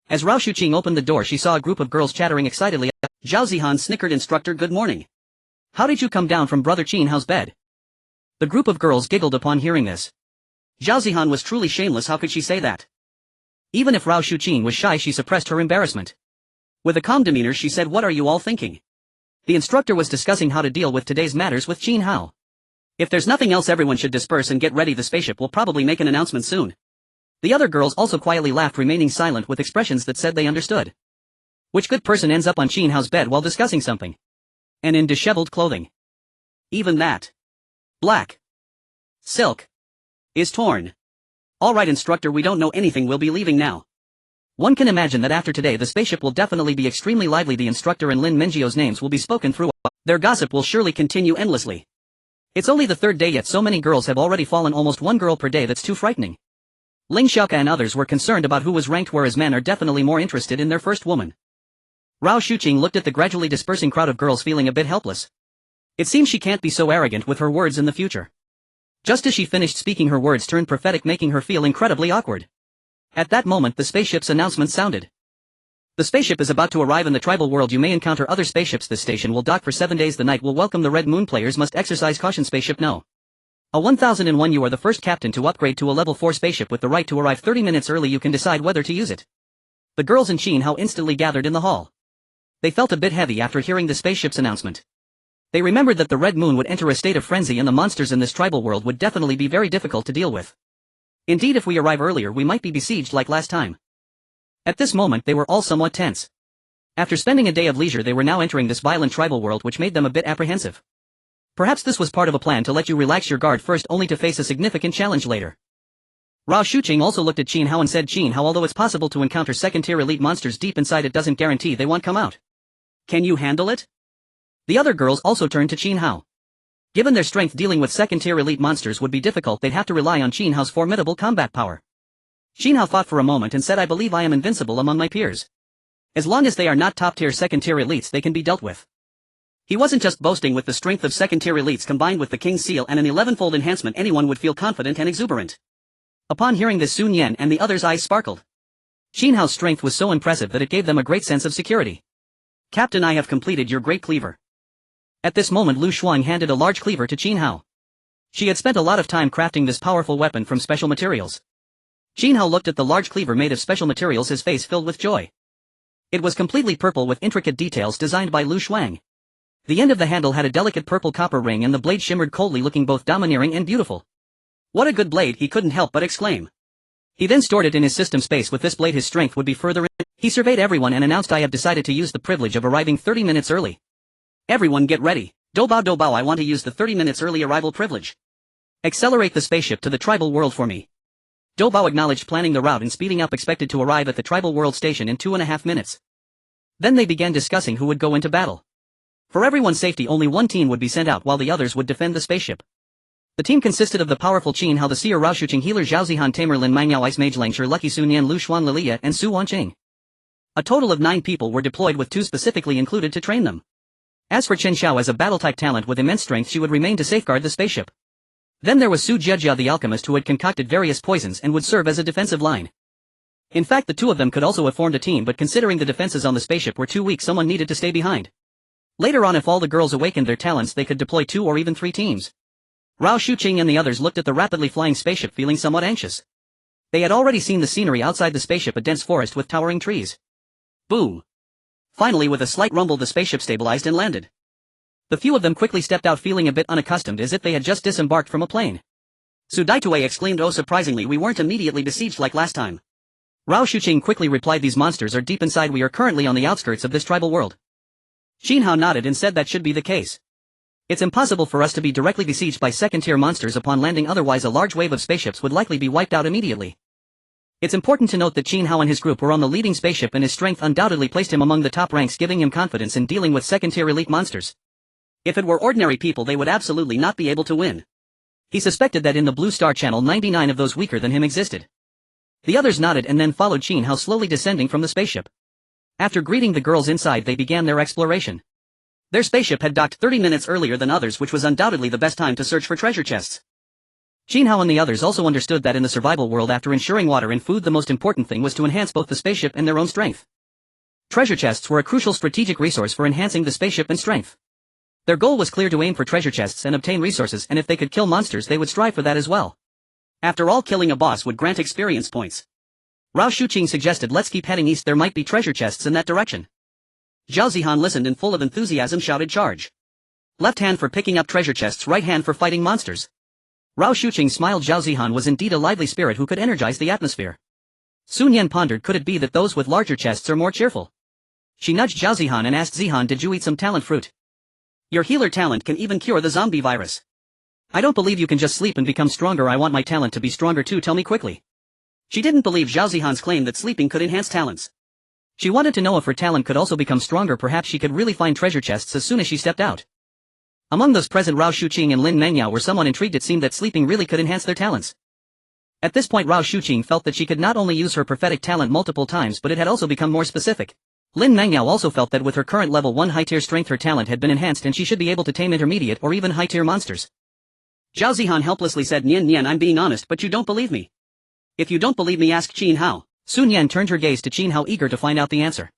As Rao Shuqing opened the door, she saw a group of girls chattering excitedly. Zhao Zihan snickered, instructor, good morning. How did you come down from Brother Qin Hao's bed? The group of girls giggled upon hearing this. Zhao Zihan was truly shameless, how could she say that? Even if Rao Shuqing was shy, she suppressed her embarrassment. With a calm demeanor she said, what are you all thinking? The instructor was discussing how to deal with today's matters with Qin Hao. If there's nothing else, everyone should disperse and get ready, the spaceship will probably make an announcement soon. The other girls also quietly laughed, remaining silent with expressions that said they understood. Which good person ends up on Qin Hao's bed while discussing something? And in disheveled clothing. Even that. Black. Silk. Is torn. Alright instructor, we don't know anything, we'll be leaving now. One can imagine that after today the spaceship will definitely be extremely lively. The instructor and Lin Mingio's names will be spoken through. Their gossip will surely continue endlessly. It's only the third day yet so many girls have already fallen, almost one girl per day, that's too frightening. Ling Xiaoke and others were concerned about who was ranked, whereas men are definitely more interested in their first woman. Rao Shuqing looked at the gradually dispersing crowd of girls, feeling a bit helpless. It seems she can't be so arrogant with her words in the future. Just as she finished speaking, her words turned prophetic, making her feel incredibly awkward. At that moment the spaceship's announcement sounded. The spaceship is about to arrive in the tribal world. You may encounter other spaceships. This station will dock for 7 days. The night will welcome the Red Moon. Players must exercise caution. Spaceship No. A 1001. You are the first captain to upgrade to a level 4 spaceship with the right to arrive 30 minutes early. You can decide whether to use it. The girls and Qin Hao instantly gathered in the hall. They felt a bit heavy after hearing the spaceship's announcement. They remembered that the Red Moon would enter a state of frenzy and the monsters in this tribal world would definitely be very difficult to deal with. Indeed, if we arrive earlier we might be besieged like last time. At this moment they were all somewhat tense. After spending a day of leisure they were now entering this violent tribal world which made them a bit apprehensive. Perhaps this was part of a plan to let you relax your guard first only to face a significant challenge later. Rao Shuqing also looked at Qin Hao and said, Qin Hao, although it's possible to encounter second-tier elite monsters deep inside, it doesn't guarantee they won't come out. Can you handle it? The other girls also turned to Qin Hao. Given their strength, dealing with second-tier elite monsters would be difficult. They'd have to rely on Qin Hao's formidable combat power. Qin Hao thought for a moment and said, I believe I am invincible among my peers. As long as they are not top-tier second-tier elites, they can be dealt with. He wasn't just boasting. With the strength of second-tier elites combined with the King's Seal and an 11-fold enhancement, anyone would feel confident and exuberant. Upon hearing this, Sun Yan and the others' eyes sparkled. Qin Hao's strength was so impressive that it gave them a great sense of security. Captain, I have completed your great cleaver. At this moment Lu Shuang handed a large cleaver to Qin Hao. She had spent a lot of time crafting this powerful weapon from special materials. Qin Hao looked at the large cleaver made of special materials, his face filled with joy. It was completely purple with intricate details designed by Lu Shuang. The end of the handle had a delicate purple copper ring and the blade shimmered coldly, looking both domineering and beautiful. What a good blade, he couldn't help but exclaim. He then stored it in his system space. With this blade his strength would be further in. He surveyed everyone and announced, I have decided to use the privilege of arriving 30 minutes early. Everyone get ready. Dobao, I want to use the 30 minutes early arrival privilege. Accelerate the spaceship to the tribal world for me. Dobao acknowledged, planning the route and speeding up, expected to arrive at the tribal world station in 2.5 minutes. Then they began discussing who would go into battle. For everyone's safety only one team would be sent out while the others would defend the spaceship. The team consisted of the powerful Qin Hao, the seer Rao Shuqing, healer Zhao Zihan, tamer Lin Mangyao, ice mage Langshi, lucky Sun Yan, Lu Xuan, Lilia, and Su Wanqing. A total of 9 people were deployed, with 2 specifically included to train them. As for Chen Xiao, as a battle-type talent with immense strength, she would remain to safeguard the spaceship. Then there was Su Jiejia, the alchemist, who had concocted various poisons and would serve as a defensive line. In fact, the 2 of them could also have formed a team, but considering the defenses on the spaceship were too weak, someone needed to stay behind. Later on, if all the girls awakened their talents, they could deploy 2 or even 3 teams. Rao Shuqing and the others looked at the rapidly flying spaceship, feeling somewhat anxious. They had already seen the scenery outside the spaceship, a dense forest with towering trees. Boom! Finally, with a slight rumble, the spaceship stabilized and landed. The few of them quickly stepped out, feeling a bit unaccustomed, as if they had just disembarked from a plane. Su Daitue exclaimed, oh, surprisingly, we weren't immediately besieged like last time. Rao Shuqing quickly replied, these monsters are deep inside. We are currently on the outskirts of this tribal world. Qin Hao nodded and said that should be the case. It's impossible for us to be directly besieged by second-tier monsters upon landing, otherwise a large wave of spaceships would likely be wiped out immediately. It's important to note that Qin Hao and his group were on the leading spaceship, and his strength undoubtedly placed him among the top ranks, giving him confidence in dealing with second-tier elite monsters. If it were ordinary people, they would absolutely not be able to win. He suspected that in the Blue Star Channel 99 of those weaker than him existed. The others nodded and then followed Qin Hao, slowly descending from the spaceship. After greeting the girls inside, they began their exploration. Their spaceship had docked 30 minutes earlier than others, which was undoubtedly the best time to search for treasure chests. Qin Hao and the others also understood that in the survival world, after ensuring water and food, the most important thing was to enhance both the spaceship and their own strength. Treasure chests were a crucial strategic resource for enhancing the spaceship and strength. Their goal was clear: to aim for treasure chests and obtain resources, and if they could kill monsters, they would strive for that as well. After all, killing a boss would grant experience points. Rao Shuqing suggested, let's keep heading east, there might be treasure chests in that direction. Zhao Zihan listened and full of enthusiasm shouted, charge. Left hand for picking up treasure chests, right hand for fighting monsters. Rao Shuqing smiled. Zhao Zihan was indeed a lively spirit who could energize the atmosphere. Sun Yan pondered, could it be that those with larger chests are more cheerful? She nudged Zhao Zihan and asked, Zihan, did you eat some talent fruit? Your healer talent can even cure the zombie virus. I don't believe you can just sleep and become stronger. I want my talent to be stronger too, tell me quickly. She didn't believe Zhao Zihan's claim that sleeping could enhance talents. She wanted to know if her talent could also become stronger. Perhaps she could really find treasure chests as soon as she stepped out. Among those present, Rao Shuqing and Lin Mengyao were somewhat intrigued. It seemed that sleeping really could enhance their talents. At this point, Rao Shuqing felt that she could not only use her prophetic talent multiple times, but it had also become more specific. Lin Mengyao also felt that with her current level 1 high-tier strength, her talent had been enhanced and she should be able to tame intermediate or even high-tier monsters. Zhao Zihan helplessly said, Nian Nian, I'm being honest, but you don't believe me. If you don't believe me, ask Qin Hao. Sun Yan turned her gaze to Qin Hao, eager to find out the answer.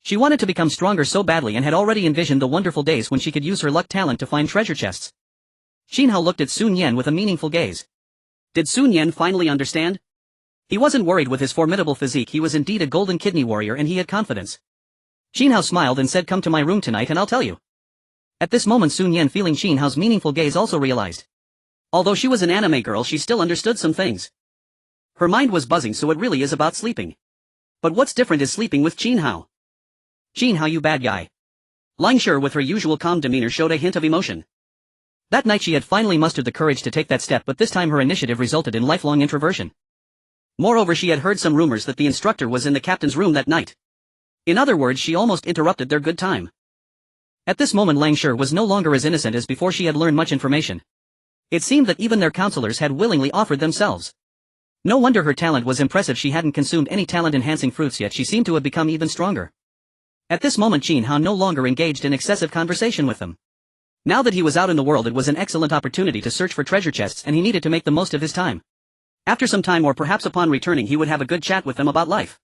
She wanted to become stronger so badly and had already envisioned the wonderful days when she could use her luck talent to find treasure chests. Qin Hao looked at Sun Yan with a meaningful gaze. Did Sun Yan finally understand? He wasn't worried with his formidable physique. He was indeed a golden kidney warrior and he had confidence. Qin Hao smiled and said, come to my room tonight and I'll tell you. At this moment, Sun Yan, feeling Qin Hao's meaningful gaze, also realized. Although she was an anime girl, she still understood some things. Her mind was buzzing, so it really is about sleeping. But what's different is sleeping with Qin Hao. Qin Hao, you bad guy. Lang Shi with her usual calm demeanor showed a hint of emotion. That night she had finally mustered the courage to take that step, but this time her initiative resulted in lifelong introversion. Moreover, she had heard some rumors that the instructor was in the captain's room that night. In other words, she almost interrupted their good time. At this moment Lang Shi was no longer as innocent as before. She had learned much information. It seemed that even their counselors had willingly offered themselves. No wonder her talent was impressive. She hadn't consumed any talent-enhancing fruits yet. She seemed to have become even stronger. At this moment Qin Hao no longer engaged in excessive conversation with them. Now that he was out in the world, it was an excellent opportunity to search for treasure chests, and he needed to make the most of his time. After some time, or perhaps upon returning, he would have a good chat with them about life.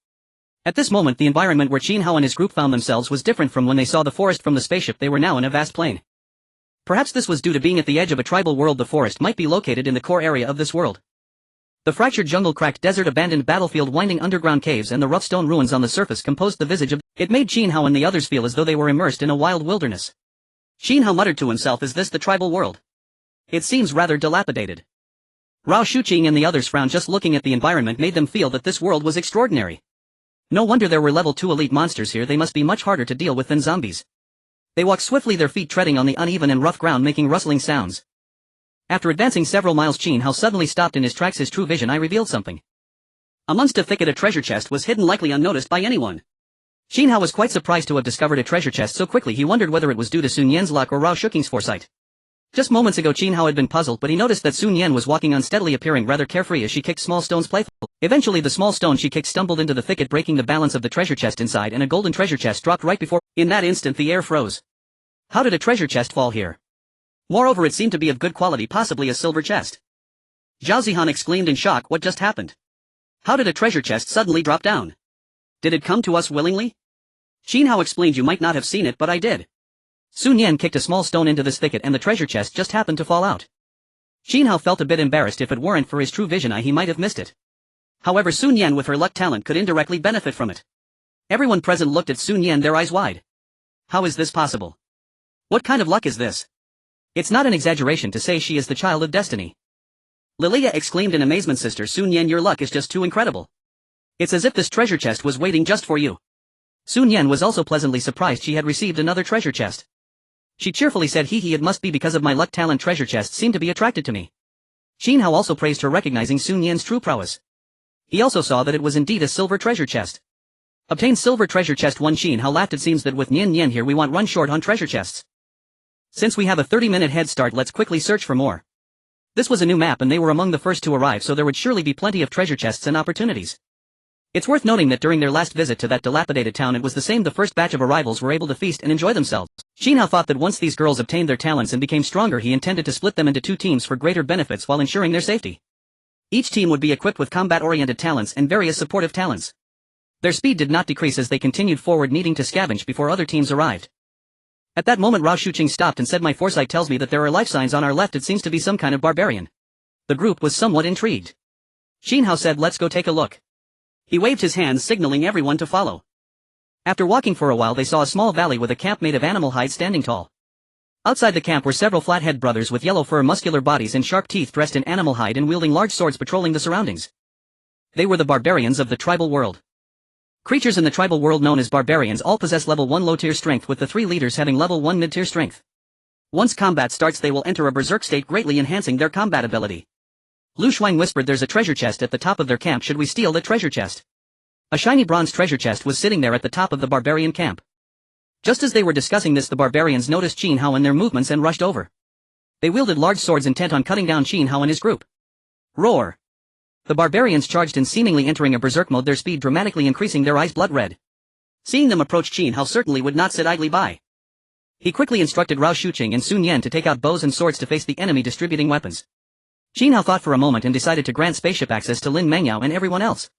At this moment the environment where Qin Hao and his group found themselves was different from when they saw the forest from the spaceship. They were now in a vast plain. Perhaps this was due to being at the edge of a tribal world. The forest might be located in the core area of this world. The fractured jungle, cracked desert, abandoned battlefield, winding underground caves, and the rough stone ruins on the surface composed the visage of it. Made Qin Hao and the others feel as though they were immersed in a wild wilderness. Qin Hao muttered to himself, is this the tribal world? It seems rather dilapidated. Rao Shuqing and the others frowned. Just looking at the environment made them feel that this world was extraordinary. No wonder there were level 2 elite monsters here. They must be much harder to deal with than zombies. They walked swiftly, their feet treading on the uneven and rough ground, making rustling sounds. After advancing several miles, Qin Hao suddenly stopped in his tracks. His true vision eye revealed something. Amongst a thicket a treasure chest was hidden, likely unnoticed by anyone. Qin Hao was quite surprised to have discovered a treasure chest so quickly. He wondered whether it was due to Sun Yan's luck or Rao Shuqing's foresight. Just moments ago Qin Hao had been puzzled, but he noticed that Sun Yan was walking unsteadily, appearing rather carefree as she kicked small stones playfully. Eventually the small stone she kicked stumbled into the thicket, breaking the balance of the treasure chest inside, and a golden treasure chest dropped right before. In that instant the air froze. How did a treasure chest fall here? Moreover, it seemed to be of good quality, possibly a silver chest. Zhao Zihan exclaimed in shock, what just happened? How did a treasure chest suddenly drop down? Did it come to us willingly? Qin Hao explained, you might not have seen it, but I did. Sun Yan kicked a small stone into this thicket and the treasure chest just happened to fall out. Qin Hao felt a bit embarrassed. If it weren't for his true vision eye he might have missed it. However, Sun Yan with her luck talent could indirectly benefit from it. Everyone present looked at Sun Yan, their eyes wide. How is this possible? What kind of luck is this? It's not an exaggeration to say she is the child of destiny. Lilia exclaimed in amazement, sister Sun Yan, your luck is just too incredible. It's as if this treasure chest was waiting just for you. Sun Yan was also pleasantly surprised she had received another treasure chest. She cheerfully said, it must be because of my luck talent. Treasure chests seem to be attracted to me. Qin Hao also praised her, recognizing Sun Yan's true prowess. He also saw that it was indeed a silver treasure chest. Obtain silver treasure chest 1. Qin Hao laughed. It seems that with Nian Nian here we won't run short on treasure chests. Since we have a 30-minute head start, let's quickly search for more. This was a new map and they were among the first to arrive, so there would surely be plenty of treasure chests and opportunities. It's worth noting that during their last visit to that dilapidated town it was the same. The first batch of arrivals were able to feast and enjoy themselves. Qin Hao thought that once these girls obtained their talents and became stronger, he intended to split them into 2 teams for greater benefits while ensuring their safety. Each team would be equipped with combat-oriented talents and various supportive talents. Their speed did not decrease as they continued forward, needing to scavenge before other teams arrived. At that moment Rao Shuqing stopped and said, my foresight tells me that there are life signs on our left. It seems to be some kind of barbarian. The group was somewhat intrigued. Qin Hao said, let's go take a look. He waved his hands, signaling everyone to follow. After walking for a while they saw a small valley with a camp made of animal hide standing tall. Outside the camp were several flathead brothers with yellow fur, muscular bodies and sharp teeth, dressed in animal hide and wielding large swords, patrolling the surroundings. They were the barbarians of the tribal world. Creatures in the tribal world known as barbarians all possess level 1 low-tier strength, with the 3 leaders having level 1 mid-tier strength. Once combat starts they will enter a berserk state, greatly enhancing their combat ability. Lu Shuang whispered, there's a treasure chest at the top of their camp. Should we steal the treasure chest? A shiny bronze treasure chest was sitting there at the top of the barbarian camp. Just as they were discussing this, the barbarians noticed Qin Hao and their movements and rushed over. They wielded large swords intent on cutting down Qin Hao and his group. Roar! The barbarians charged in, seemingly entering a berserk mode, their speed dramatically increasing, their eyes blood red. Seeing them approach, Qin Hao certainly would not sit idly by. He quickly instructed Rao Shuqing and Sun Yan to take out bows and swords to face the enemy, distributing weapons. Qin Hao thought for a moment and decided to grant spaceship access to Lin Mengyao and everyone else.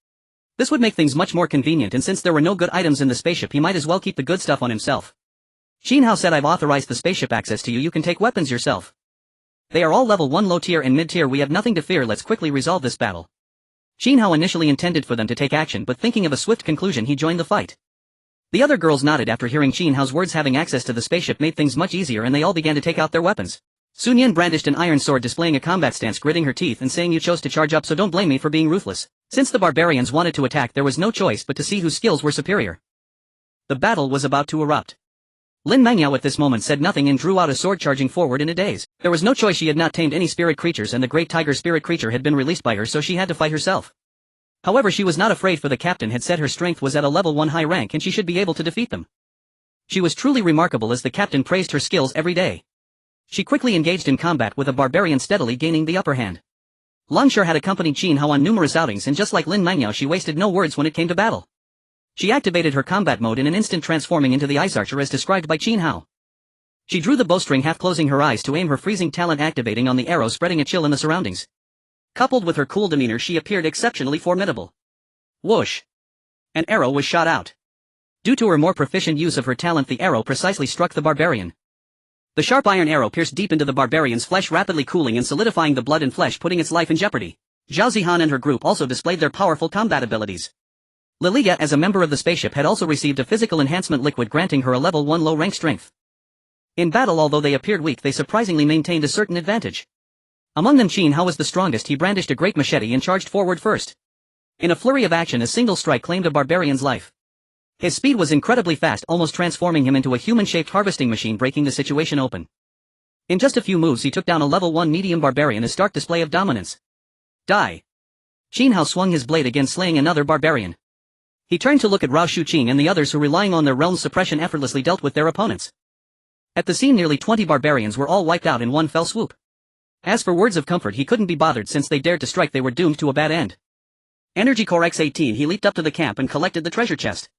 This would make things much more convenient, and since there were no good items in the spaceship he might as well keep the good stuff on himself. Qin Hao said, I've authorized the spaceship access to you, you can take weapons yourself. They are all level 1 low tier and mid tier, we have nothing to fear, let's quickly resolve this battle. Qin Hao initially intended for them to take action, but thinking of a swift conclusion he joined the fight. The other girls nodded after hearing Qin Hao's words. Having access to the spaceship made things much easier and they all began to take out their weapons. Sun Yan brandished an iron sword, displaying a combat stance, gritting her teeth and saying, you chose to charge up, so don't blame me for being ruthless. Since the barbarians wanted to attack there was no choice but to see whose skills were superior. The battle was about to erupt. Lin Mangyao at this moment said nothing and drew out a sword, charging forward in a daze. There was no choice, she had not tamed any spirit creatures and the great tiger spirit creature had been released by her, so she had to fight herself. However, she was not afraid, for the captain had said her strength was at a level 1 high rank and she should be able to defeat them. She was truly remarkable, as the captain praised her skills every day. She quickly engaged in combat with a barbarian, steadily gaining the upper hand. Long Shur had accompanied Qin Hao on numerous outings, and just like Lin Mangyao, she wasted no words when it came to battle. She activated her combat mode in an instant, transforming into the ice archer as described by Qin Hao. She drew the bowstring, half closing her eyes to aim her freezing talent, activating on the arrow, spreading a chill in the surroundings. Coupled with her cool demeanor, she appeared exceptionally formidable. Whoosh! An arrow was shot out. Due to her more proficient use of her talent, the arrow precisely struck the barbarian. The sharp iron arrow pierced deep into the barbarian's flesh, rapidly cooling and solidifying the blood and flesh, putting its life in jeopardy. Zhao Zihan and her group also displayed their powerful combat abilities. Liliya, as a member of the spaceship, had also received a physical enhancement liquid, granting her a level 1 low rank strength. In battle, although they appeared weak, they surprisingly maintained a certain advantage. Among them, Qin Hao was the strongest. He brandished a great machete and charged forward first. In a flurry of action, a single strike claimed a barbarian's life. His speed was incredibly fast, almost transforming him into a human-shaped harvesting machine, breaking the situation open. In just a few moves, he took down a level 1 medium barbarian, a stark display of dominance. Die! Qin Hao swung his blade again, slaying another barbarian. He turned to look at Rao Shuqing and the others, who, relying on their realm's suppression, effortlessly dealt with their opponents. At the scene, nearly 20 barbarians were all wiped out in one fell swoop. As for words of comfort, he couldn't be bothered. Since they dared to strike, they were doomed to a bad end. Energy Core X18, he leaped up to the camp and collected the treasure chest.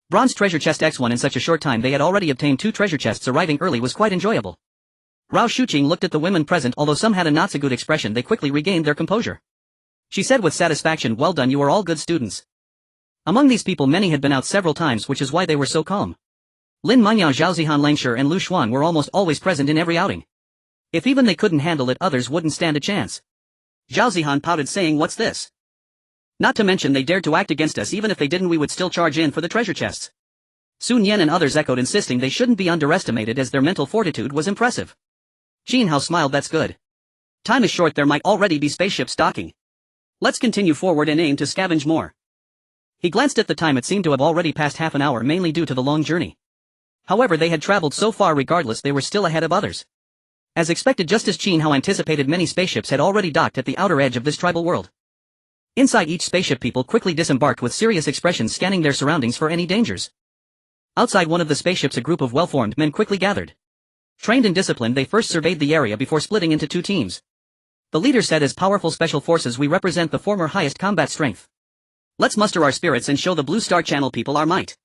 Bronze treasure chest X1. In such a short time they had already obtained 2 treasure chests. Arriving early was quite enjoyable. Rao Shuqing looked at the women present. Although some had a not so good expression, they quickly regained their composure. She said with satisfaction, "Well done, you are all good students." Among these people, many had been out several times, which is why they were so calm. Lin Mangyao, Zhao Zihan, Lang Shur and Lu Xuan were almost always present in every outing. If even they couldn't handle it, others wouldn't stand a chance. Zhao Zihan pouted, saying, "What's this? Not to mention they dared to act against us. Even if they didn't, we would still charge in for the treasure chests." Sun Yan and others echoed, insisting they shouldn't be underestimated, as their mental fortitude was impressive. Qin Hao smiled, "That's good. Time is short, there might already be spaceships docking. Let's continue forward and aim to scavenge more." He glanced at the time. It seemed to have already passed half an hour, mainly due to the long journey. However, they had traveled so far, regardless, they were still ahead of others. As expected, just as Qin Hao anticipated, many spaceships had already docked at the outer edge of this tribal world. Inside each spaceship, people quickly disembarked with serious expressions, scanning their surroundings for any dangers. Outside one of the spaceships, a group of well-formed men quickly gathered. Trained and disciplined, they first surveyed the area before splitting into 2 teams. The leader said, "As powerful special forces, we represent the former highest combat strength. Let's muster our spirits and show the Blue Star Channel people our might."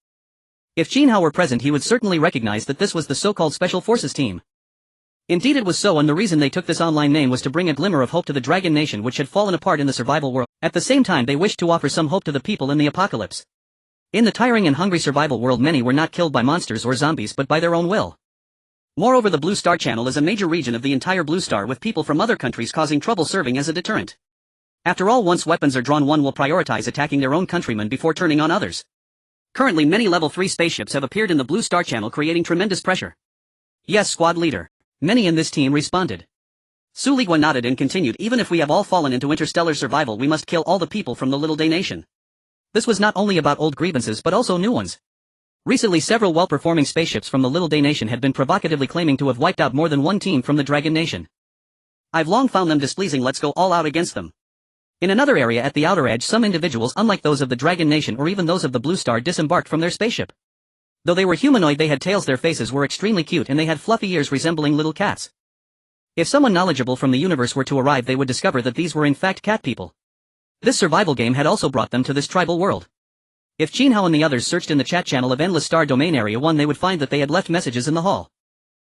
If Qin Hao were present, he would certainly recognize that this was the so-called Special Forces team. Indeed it was so, and the reason they took this online name was to bring a glimmer of hope to the Dragon Nation, which had fallen apart in the survival world. At the same time, they wished to offer some hope to the people in the apocalypse. In the tiring and hungry survival world, many were not killed by monsters or zombies, but by their own will. Moreover, the Blue Star Channel is a major region of the entire Blue Star, with people from other countries causing trouble, serving as a deterrent. After all, once weapons are drawn, one will prioritize attacking their own countrymen before turning on others. Currently, many level 3 spaceships have appeared in the Blue Star Channel, creating tremendous pressure. "Yes, squad leader." Many in this team responded. Su Ligua nodded and continued, "Even if we have all fallen into interstellar survival, we must kill all the people from the Little Day Nation." This was not only about old grievances but also new ones. Recently, several well-performing spaceships from the Little Day Nation had been provocatively claiming to have wiped out more than one team from the Dragon Nation. "I've long found them displeasing. Let's go all out against them." In another area at the outer edge, some individuals, unlike those of the Dragon Nation or even those of the Blue Star, disembarked from their spaceship. Though they were humanoid, they had tails. Their faces were extremely cute and they had fluffy ears resembling little cats. If someone knowledgeable from the universe were to arrive, they would discover that these were in fact cat people. This survival game had also brought them to this tribal world. If Qin Hao and the others searched in the chat channel of Endless Star Domain Area 1, they would find that they had left messages in the hall.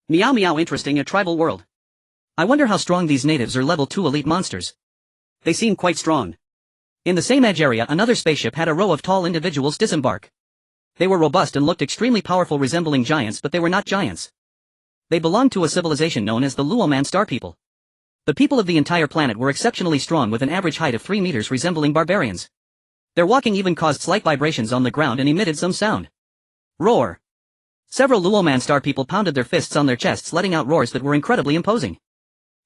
"Meow meow, interesting, a tribal world. I wonder how strong these natives are. Level 2 elite monsters. They seem quite strong." In the same edge area, another spaceship had a row of tall individuals disembark. They were robust and looked extremely powerful, resembling giants, but they were not giants. They belonged to a civilization known as the Luoman Star People. The people of the entire planet were exceptionally strong, with an average height of 3 meters, resembling barbarians. Their walking even caused slight vibrations on the ground and emitted some sound. Roar! Several Luoman Star People pounded their fists on their chests, letting out roars that were incredibly imposing.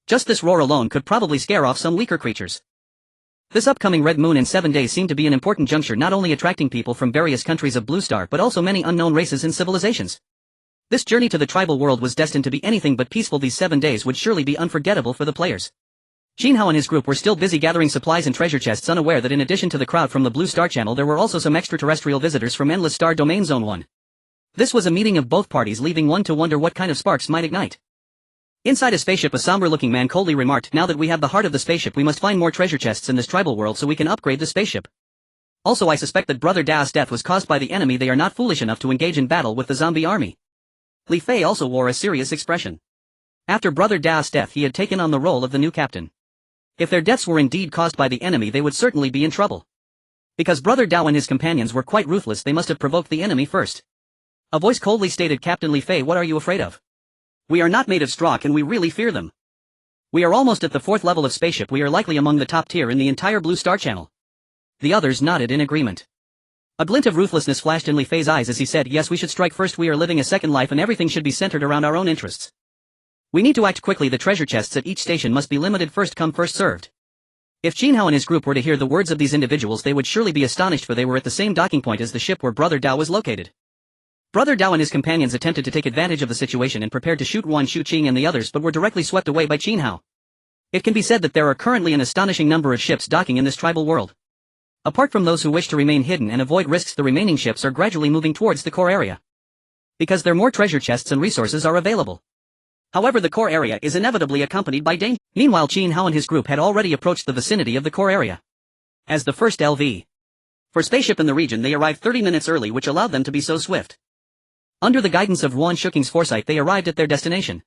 Just this roar alone could probably scare off some weaker creatures. This upcoming red moon in 7 days seemed to be an important juncture, not only attracting people from various countries of Blue Star but also many unknown races and civilizations. This journey to the tribal world was destined to be anything but peaceful. These 7 days would surely be unforgettable for the players. Qin Hao and his group were still busy gathering supplies and treasure chests, unaware that in addition to the crowd from the Blue Star Channel there were also some extraterrestrial visitors from Endless Star Domain Zone 1. This was a meeting of both parties, leaving one to wonder what kind of sparks might ignite. Inside a spaceship, a somber-looking man coldly remarked, "Now that we have the heart of the spaceship, we must find more treasure chests in this tribal world so we can upgrade the spaceship. Also, I suspect that Brother Dao's death was caused by the enemy. They are not foolish enough to engage in battle with the zombie army." Li Fei also wore a serious expression. After Brother Dao's death, he had taken on the role of the new captain. If their deaths were indeed caused by the enemy, they would certainly be in trouble. Because Brother Dao and his companions were quite ruthless, they must have provoked the enemy first. A voice coldly stated, "Captain Li Fei, what are you afraid of? We are not made of straw. Can we really fear them? We are almost at the 4th level of spaceship. We are likely among the top tier in the entire Blue Star Channel." The others nodded in agreement. A glint of ruthlessness flashed in Li Fei's eyes as he said, "Yes, we should strike first. We are living a second life and everything should be centered around our own interests. We need to act quickly. The treasure chests at each station must be limited, first come first served." If Qin Hao and his group were to hear the words of these individuals, they would surely be astonished, for they were at the same docking point as the ship where Brother Dao was located. Brother Dao and his companions attempted to take advantage of the situation and prepared to shoot Yuan Shuqing and the others, but were directly swept away by Qin Hao. It can be said that there are currently an astonishing number of ships docking in this tribal world. Apart from those who wish to remain hidden and avoid risks, the remaining ships are gradually moving towards the core area. Because there more treasure chests and resources are available. However, the core area is inevitably accompanied by danger. Meanwhile, Qin Hao and his group had already approached the vicinity of the core area. As the first LV for spaceship in the region, they arrived 30 minutes early, which allowed them to be so swift. Under the guidance of Yuan Shuqing's foresight, they arrived at their destination.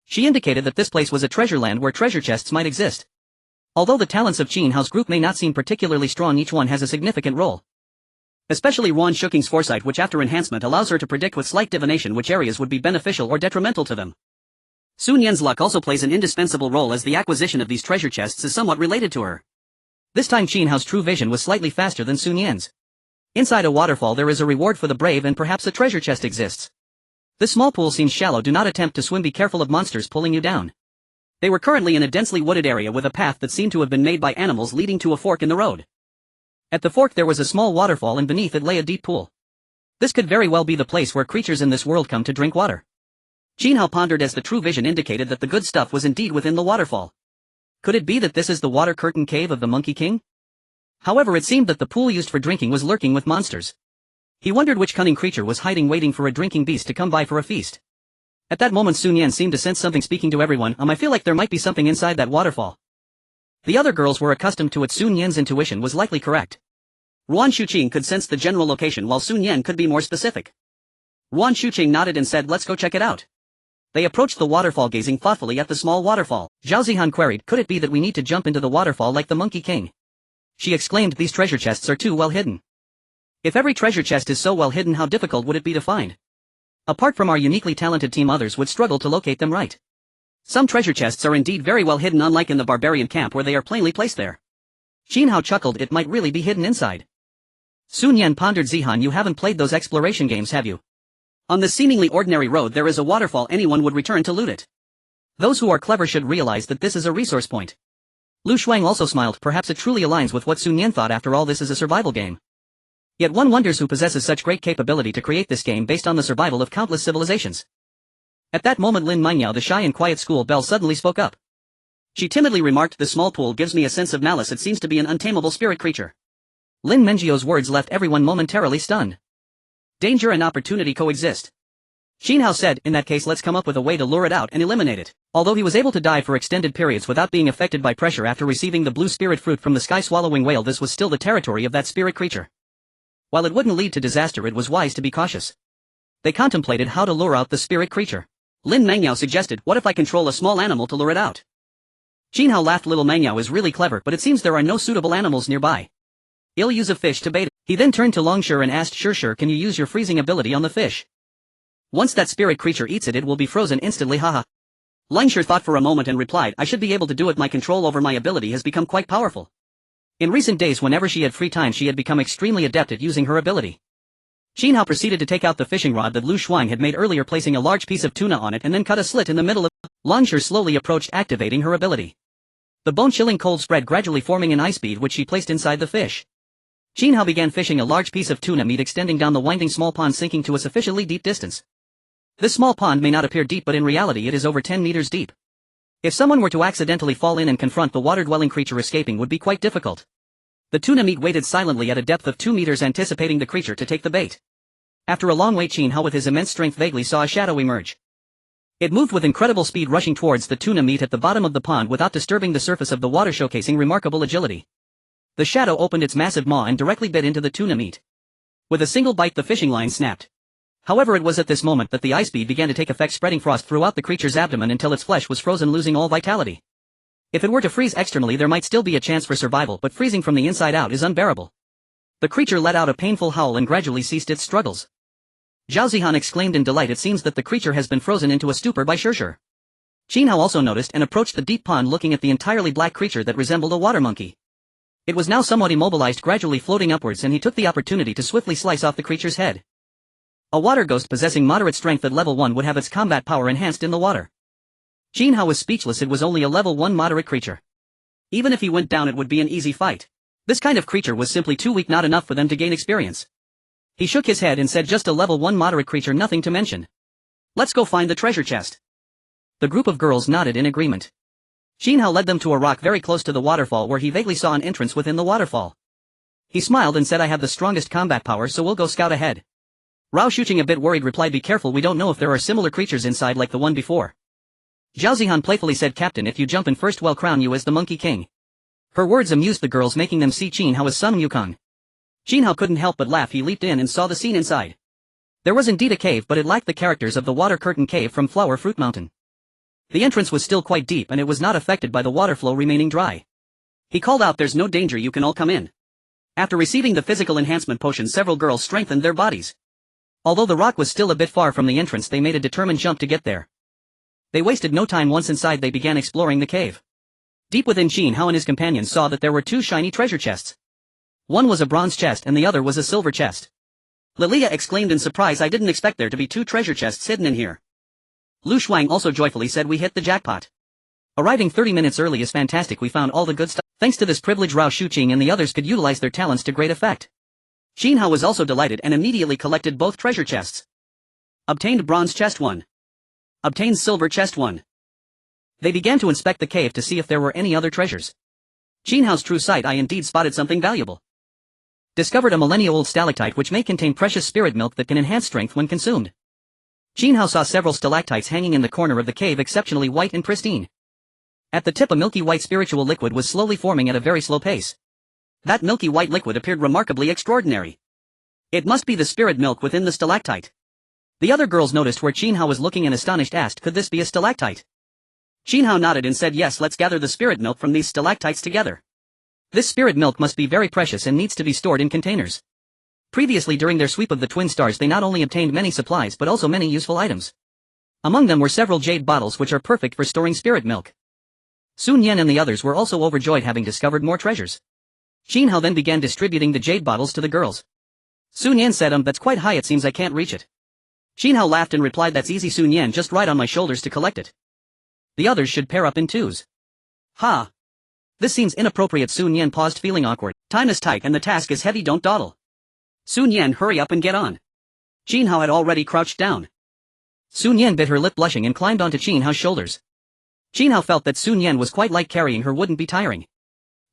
She indicated that this place was a treasure land where treasure chests might exist. Although the talents of Qin Hao's group may not seem particularly strong, each one has a significant role. Especially Yuan Shuqing's foresight, which after enhancement allows her to predict with slight divination which areas would be beneficial or detrimental to them. Sun Yan's luck also plays an indispensable role, as the acquisition of these treasure chests is somewhat related to her. This time Qin Hao's true vision was slightly faster than Sun Yan's. Inside a waterfall there is a reward for the brave, and perhaps a treasure chest exists. This small pool seems shallow. Do not attempt to swim. Be careful of monsters pulling you down. They were currently in a densely wooded area with a path that seemed to have been made by animals leading to a fork in the road. At the fork there was a small waterfall, and beneath it lay a deep pool. This could very well be the place where creatures in this world come to drink water. Qin Hao pondered as the true vision indicated that the good stuff was indeed within the waterfall. Could it be that this is the water curtain cave of the Monkey King? However, it seemed that the pool used for drinking was lurking with monsters. He wondered which cunning creature was hiding, waiting for a drinking beast to come by for a feast. At that moment Sun Yan seemed to sense something, speaking to everyone, I feel like there might be something inside that waterfall. The other girls were accustomed to it. Sun Yan's intuition was likely correct. Yuan Shuqing could sense the general location, while Sun Yan could be more specific. Yuan Shuqing nodded and said, "Let's go check it out." They approached the waterfall, gazing thoughtfully at the small waterfall. Zhao Zihan queried, "Could it be that we need to jump into the waterfall like the Monkey King?" She exclaimed, "These treasure chests are too well hidden. If every treasure chest is so well hidden, how difficult would it be to find? Apart from our uniquely talented team, others would struggle to locate them right. Some treasure chests are indeed very well hidden, unlike in the barbarian camp where they are plainly placed there." Qin Hao chuckled, "It might really be hidden inside." Sun Yan pondered, "Zihan, you haven't played those exploration games, have you? On this seemingly ordinary road there is a waterfall. Anyone would return to loot it. Those who are clever should realize that this is a resource point." Lu Shuang also smiled. Perhaps it truly aligns with what Sun Yan thought. After all, this is a survival game. Yet one wonders who possesses such great capability to create this game based on the survival of countless civilizations. At that moment Lin Mingyao, the shy and quiet school belle, suddenly spoke up. She timidly remarked, "This small pool gives me a sense of malice. It seems to be an untamable spirit creature." Lin Mingyio's words left everyone momentarily stunned. Danger and opportunity coexist. Qin Hao said, "In that case, let's come up with a way to lure it out and eliminate it." Although he was able to dive for extended periods without being affected by pressure after receiving the blue spirit fruit from the sky-swallowing whale, this was still the territory of that spirit creature. While it wouldn't lead to disaster, it was wise to be cautious. They contemplated how to lure out the spirit creature. Lin Mangyao suggested, "What if I control a small animal to lure it out?" Qin Hao laughed. Little Mangyao is really clever, but it seems there are no suitable animals nearby. He'll use a fish to bait it. He then turned to Longshur and asked, "Sure, can you use your freezing ability on the fish? Once that spirit creature eats it, it will be frozen instantly, haha." Longshur thought for a moment and replied, "I should be able to do it. My control over my ability has become quite powerful." In recent days, whenever she had free time, she had become extremely adept at using her ability. Qin Hao proceeded to take out the fishing rod that Lu Shuang had made earlier, placing a large piece of tuna on it and then cut a slit in the middle of. Longshur slowly approached, activating her ability. The bone-chilling cold spread gradually forming an ice bead which she placed inside the fish. Qin Hao began fishing a large piece of tuna meat extending down the winding small pond sinking to a sufficiently deep distance. This small pond may not appear deep but in reality it is over 10 meters deep. If someone were to accidentally fall in and confront the water-dwelling creature escaping would be quite difficult. The tuna meat waited silently at a depth of 2 meters anticipating the creature to take the bait. After a long wait Qin Hao with his immense strength vaguely saw a shadow emerge. It moved with incredible speed rushing towards the tuna meat at the bottom of the pond without disturbing the surface of the water showcasing remarkable agility. The shadow opened its massive maw and directly bit into the tuna meat. With a single bite the fishing line snapped. However it was at this moment that the ice bead began to take effect spreading frost throughout the creature's abdomen until its flesh was frozen losing all vitality. If it were to freeze externally there might still be a chance for survival but freezing from the inside out is unbearable. The creature let out a painful howl and gradually ceased its struggles. Zhao Zihan exclaimed in delight, it seems that the creature has been frozen into a stupor by Shirshir. Qin Hao also noticed and approached the deep pond looking at the entirely black creature that resembled a water monkey. It was now somewhat immobilized gradually floating upwards and he took the opportunity to swiftly slice off the creature's head. A water ghost possessing moderate strength at level 1 would have its combat power enhanced in the water. Qin Hao was speechless, it was only a level 1 moderate creature. Even if he went down it would be an easy fight. This kind of creature was simply too weak, not enough for them to gain experience. He shook his head and said, just a level 1 moderate creature, nothing to mention. Let's go find the treasure chest. The group of girls nodded in agreement. Qin Hao led them to a rock very close to the waterfall where he vaguely saw an entrance within the waterfall. He smiled and said, I have the strongest combat power so we'll go scout ahead. Rao Shuqing, a bit worried, replied, be careful, we don't know if there are similar creatures inside like the one before. Zhao Zihan playfully said, Captain, if you jump in first we'll crown you as the Monkey King. Her words amused the girls, making them see Qin Hao as some Yukong. Qin Hao couldn't help but laugh. He leaped in and saw the scene inside. There was indeed a cave, but it lacked the characters of the water curtain cave from Flower Fruit Mountain. The entrance was still quite deep and it was not affected by the water flow remaining dry. He called out, there's no danger, you can all come in. After receiving the physical enhancement potion several girls strengthened their bodies. Although the rock was still a bit far from the entrance they made a determined jump to get there. They wasted no time. Once inside they began exploring the cave. Deep within, Qin Hao and his companions saw that there were 2 shiny treasure chests. One was a bronze chest and the other was a silver chest. Lilia exclaimed in surprise, I didn't expect there to be 2 treasure chests hidden in here. Lu Shuang also joyfully said, we hit the jackpot. Arriving 30 minutes early is fantastic, we found all the good stuff. Thanks to this privilege Rao Shuqing and the others could utilize their talents to great effect. Qin Hao was also delighted and immediately collected both treasure chests. Obtained bronze chest 1. Obtained silver chest 1. They began to inspect the cave to see if there were any other treasures. Qin Hao's true sight eye indeed spotted something valuable. Discovered a millennia-old stalactite which may contain precious spirit milk that can enhance strength when consumed. Qin Hao saw several stalactites hanging in the corner of the cave, exceptionally white and pristine. At the tip a milky white spiritual liquid was slowly forming at a very slow pace. That milky white liquid appeared remarkably extraordinary. It must be the spirit milk within the stalactite. The other girls noticed where Qin Hao was looking and astonished asked, could this be a stalactite? Qin Hao nodded and said, yes, let's gather the spirit milk from these stalactites together. This spirit milk must be very precious and needs to be stored in containers. Previously during their sweep of the twin stars they not only obtained many supplies but also many useful items. Among them were several jade bottles which are perfect for storing spirit milk. Sun Yan and the others were also overjoyed having discovered more treasures. Qin Hao then began distributing the jade bottles to the girls. Sun Yan said, that's quite high, it seems I can't reach it. Qin Hao laughed and replied, that's easy Sun Yan, just ride on my shoulders to collect it. The others should pair up in twos. Ha! This seems inappropriate. Sun Yan paused feeling awkward. Time is tight and the task is heavy, don't dawdle. Sun Yan, hurry up and get on. Qin Hao had already crouched down. Sun Yan bit her lip blushing and climbed onto Qin Hao's shoulders. Qin Hao felt that Sun Yan was quite light, carrying her wouldn't be tiring.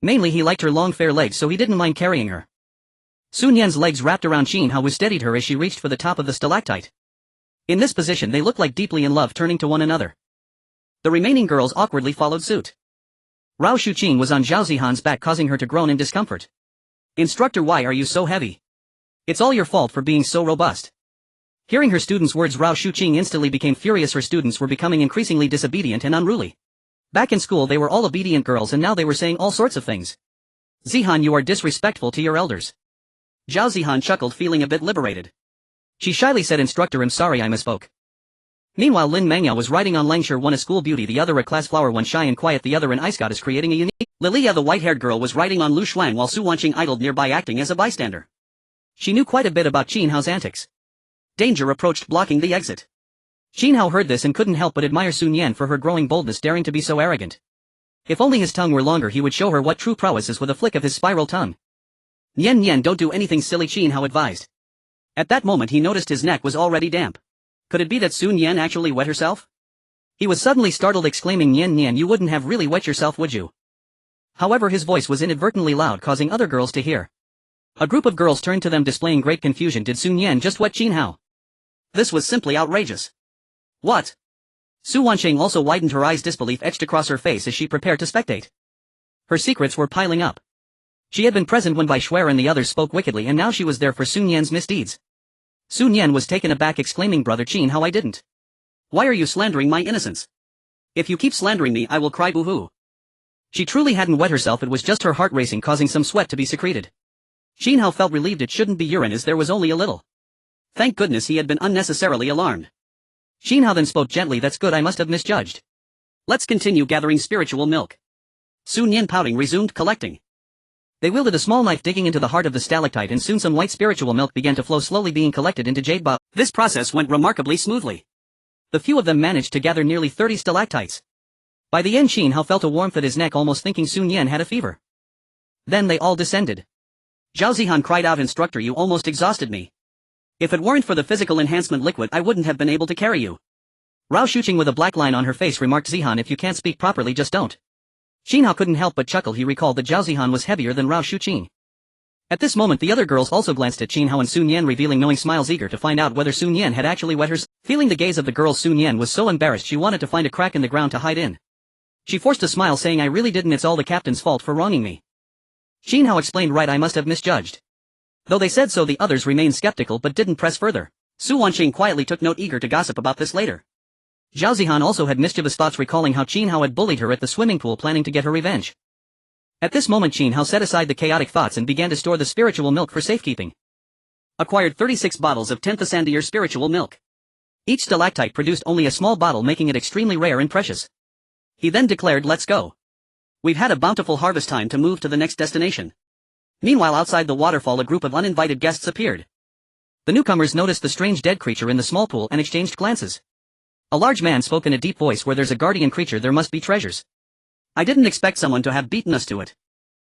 Mainly he liked her long fair legs so he didn't mind carrying her. Sun Yan's legs wrapped around Qin Hao who steadied her as she reached for the top of the stalactite. In this position they looked like deeply in love, turning to one another. The remaining girls awkwardly followed suit. Rao Shuqing was on Zhao Zihan's back causing her to groan in discomfort. Instructor, why are you so heavy? It's all your fault for being so robust. Hearing her students' words Rao Shuqing instantly became furious. Her students were becoming increasingly disobedient and unruly. Back in school they were all obedient girls and now they were saying all sorts of things. Zihan, you are disrespectful to your elders. Zhao Zihan chuckled, feeling a bit liberated. She shyly said, Instructor, I'm sorry I misspoke. Meanwhile Lin Mangyao was riding on Langshir, one a school beauty, the other a class flower, one shy and quiet, the other an ice goddess, creating a unique. Lilia, the white-haired girl, was riding on Lu Shuang while Su Wanqing idled nearby acting as a bystander. She knew quite a bit about Qin Hao's antics. Danger approached, blocking the exit. Qin Hao heard this and couldn't help but admire Sun Yan for her growing boldness, daring to be so arrogant. If only his tongue were longer he would show her what true prowess is with a flick of his spiral tongue. Nian Nian, don't do anything silly, Qin Hao advised. At that moment he noticed his neck was already damp. Could it be that Sun Yan actually wet herself? He was suddenly startled, exclaiming, Nian Nian, you wouldn't have really wet yourself, would you? However, his voice was inadvertently loud, causing other girls to hear. A group of girls turned to them displaying great confusion. Did Sun Yan just wet Qin Hao? This was simply outrageous. What? Su Wansheng also widened her eyes, disbelief etched across her face as she prepared to spectate. Her secrets were piling up. She had been present when Bai Shuer and the others spoke wickedly, and now she was there for Sun Yan's misdeeds. Sun Yan was taken aback, exclaiming, Brother Qin Hao, I didn't. Why are you slandering my innocence? If you keep slandering me I will cry boo-hoo. She truly hadn't wet herself, it was just her heart racing, causing some sweat to be secreted. Qin Hao felt relieved. It shouldn't be urine, as there was only a little. Thank goodness he had been unnecessarily alarmed. Qin Hao then spoke gently, that's good, I must have misjudged. Let's continue gathering spiritual milk. Sun Yan, pouting, resumed collecting. They wielded a small knife, digging into the heart of the stalactite, and soon some white spiritual milk began to flow, slowly being collected into jade bottles. This process went remarkably smoothly. The few of them managed to gather nearly 30 stalactites. By the end, Qin Hao felt a warmth at his neck, almost thinking Sun Yan had a fever. Then they all descended. Zhao Zihan cried out, Instructor, you almost exhausted me. If it weren't for the physical enhancement liquid I wouldn't have been able to carry you. Rao Shuqing, with a black line on her face, remarked, Zihan, if you can't speak properly just don't. Qin Hao couldn't help but chuckle. He recalled that Zhao Zihan was heavier than Rao Shuqing. At this moment the other girls also glanced at Qin Hao and Sun Yan, revealing knowing smiles, eager to find out whether Sun Yan had actually wet herself. Feeling the gaze of the girls, Sun Yan was so embarrassed she wanted to find a crack in the ground to hide in. She forced a smile, saying, I really didn't, it's all the captain's fault for wronging me. Qin Hao explained, right, I must have misjudged. Though they said so, the others remained skeptical but didn't press further. Su Wanqing quietly took note, eager to gossip about this later. Zhao Zihan also had mischievous thoughts, recalling how Qin Hao had bullied her at the swimming pool, planning to get her revenge. At this moment Qin Hao set aside the chaotic thoughts and began to store the spiritual milk for safekeeping. Acquired 36 bottles of 10th Asandir spiritual milk. Each stalactite produced only a small bottle, making it extremely rare and precious. He then declared, let's go. We've had a bountiful harvest, time to move to the next destination. Meanwhile, outside the waterfall a group of uninvited guests appeared. The newcomers noticed the strange dead creature in the small pool and exchanged glances. A large man spoke in a deep voice, where there's a guardian creature there must be treasures. I didn't expect someone to have beaten us to it.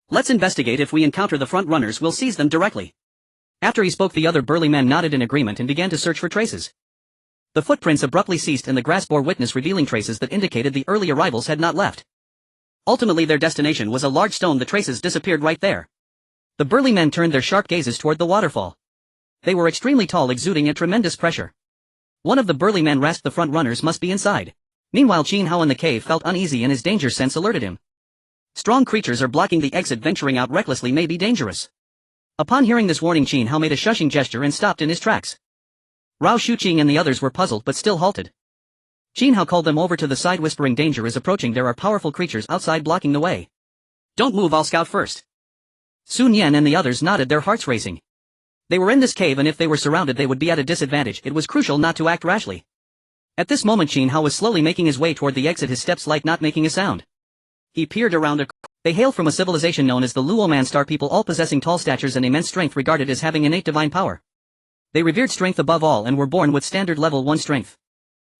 Let's investigate. If we encounter the front runners we'll seize them directly. After he spoke the other burly men nodded in agreement and began to search for traces. The footprints abruptly ceased and the grass bore witness, revealing traces that indicated the early arrivals had not left. Ultimately their destination was a large stone. The traces disappeared right there. The burly men turned their sharp gazes toward the waterfall. They were extremely tall, exuding a tremendous pressure. One of the burly men rasped, the front runners must be inside. Meanwhile Qin Hao in the cave felt uneasy and his danger sense alerted him. Strong creatures are blocking the exit. Venturing out recklessly may be dangerous. Upon hearing this warning Qin Hao made a shushing gesture and stopped in his tracks. Rao Shuqing and the others were puzzled but still halted. Qin Hao called them over to the side, whispering, danger is approaching, there are powerful creatures outside blocking the way. Don't move, I'll scout first. Sun Yan and the others nodded, their hearts racing. They were in this cave and if they were surrounded they would be at a disadvantage. It was crucial not to act rashly. At this moment Qin Hao was slowly making his way toward the exit, his steps light, not making a sound. He peered around. They hail from a civilization known as the Luoman Star people, all possessing tall statures and immense strength, regarded as having innate divine power. They revered strength above all and were born with standard level 1 strength.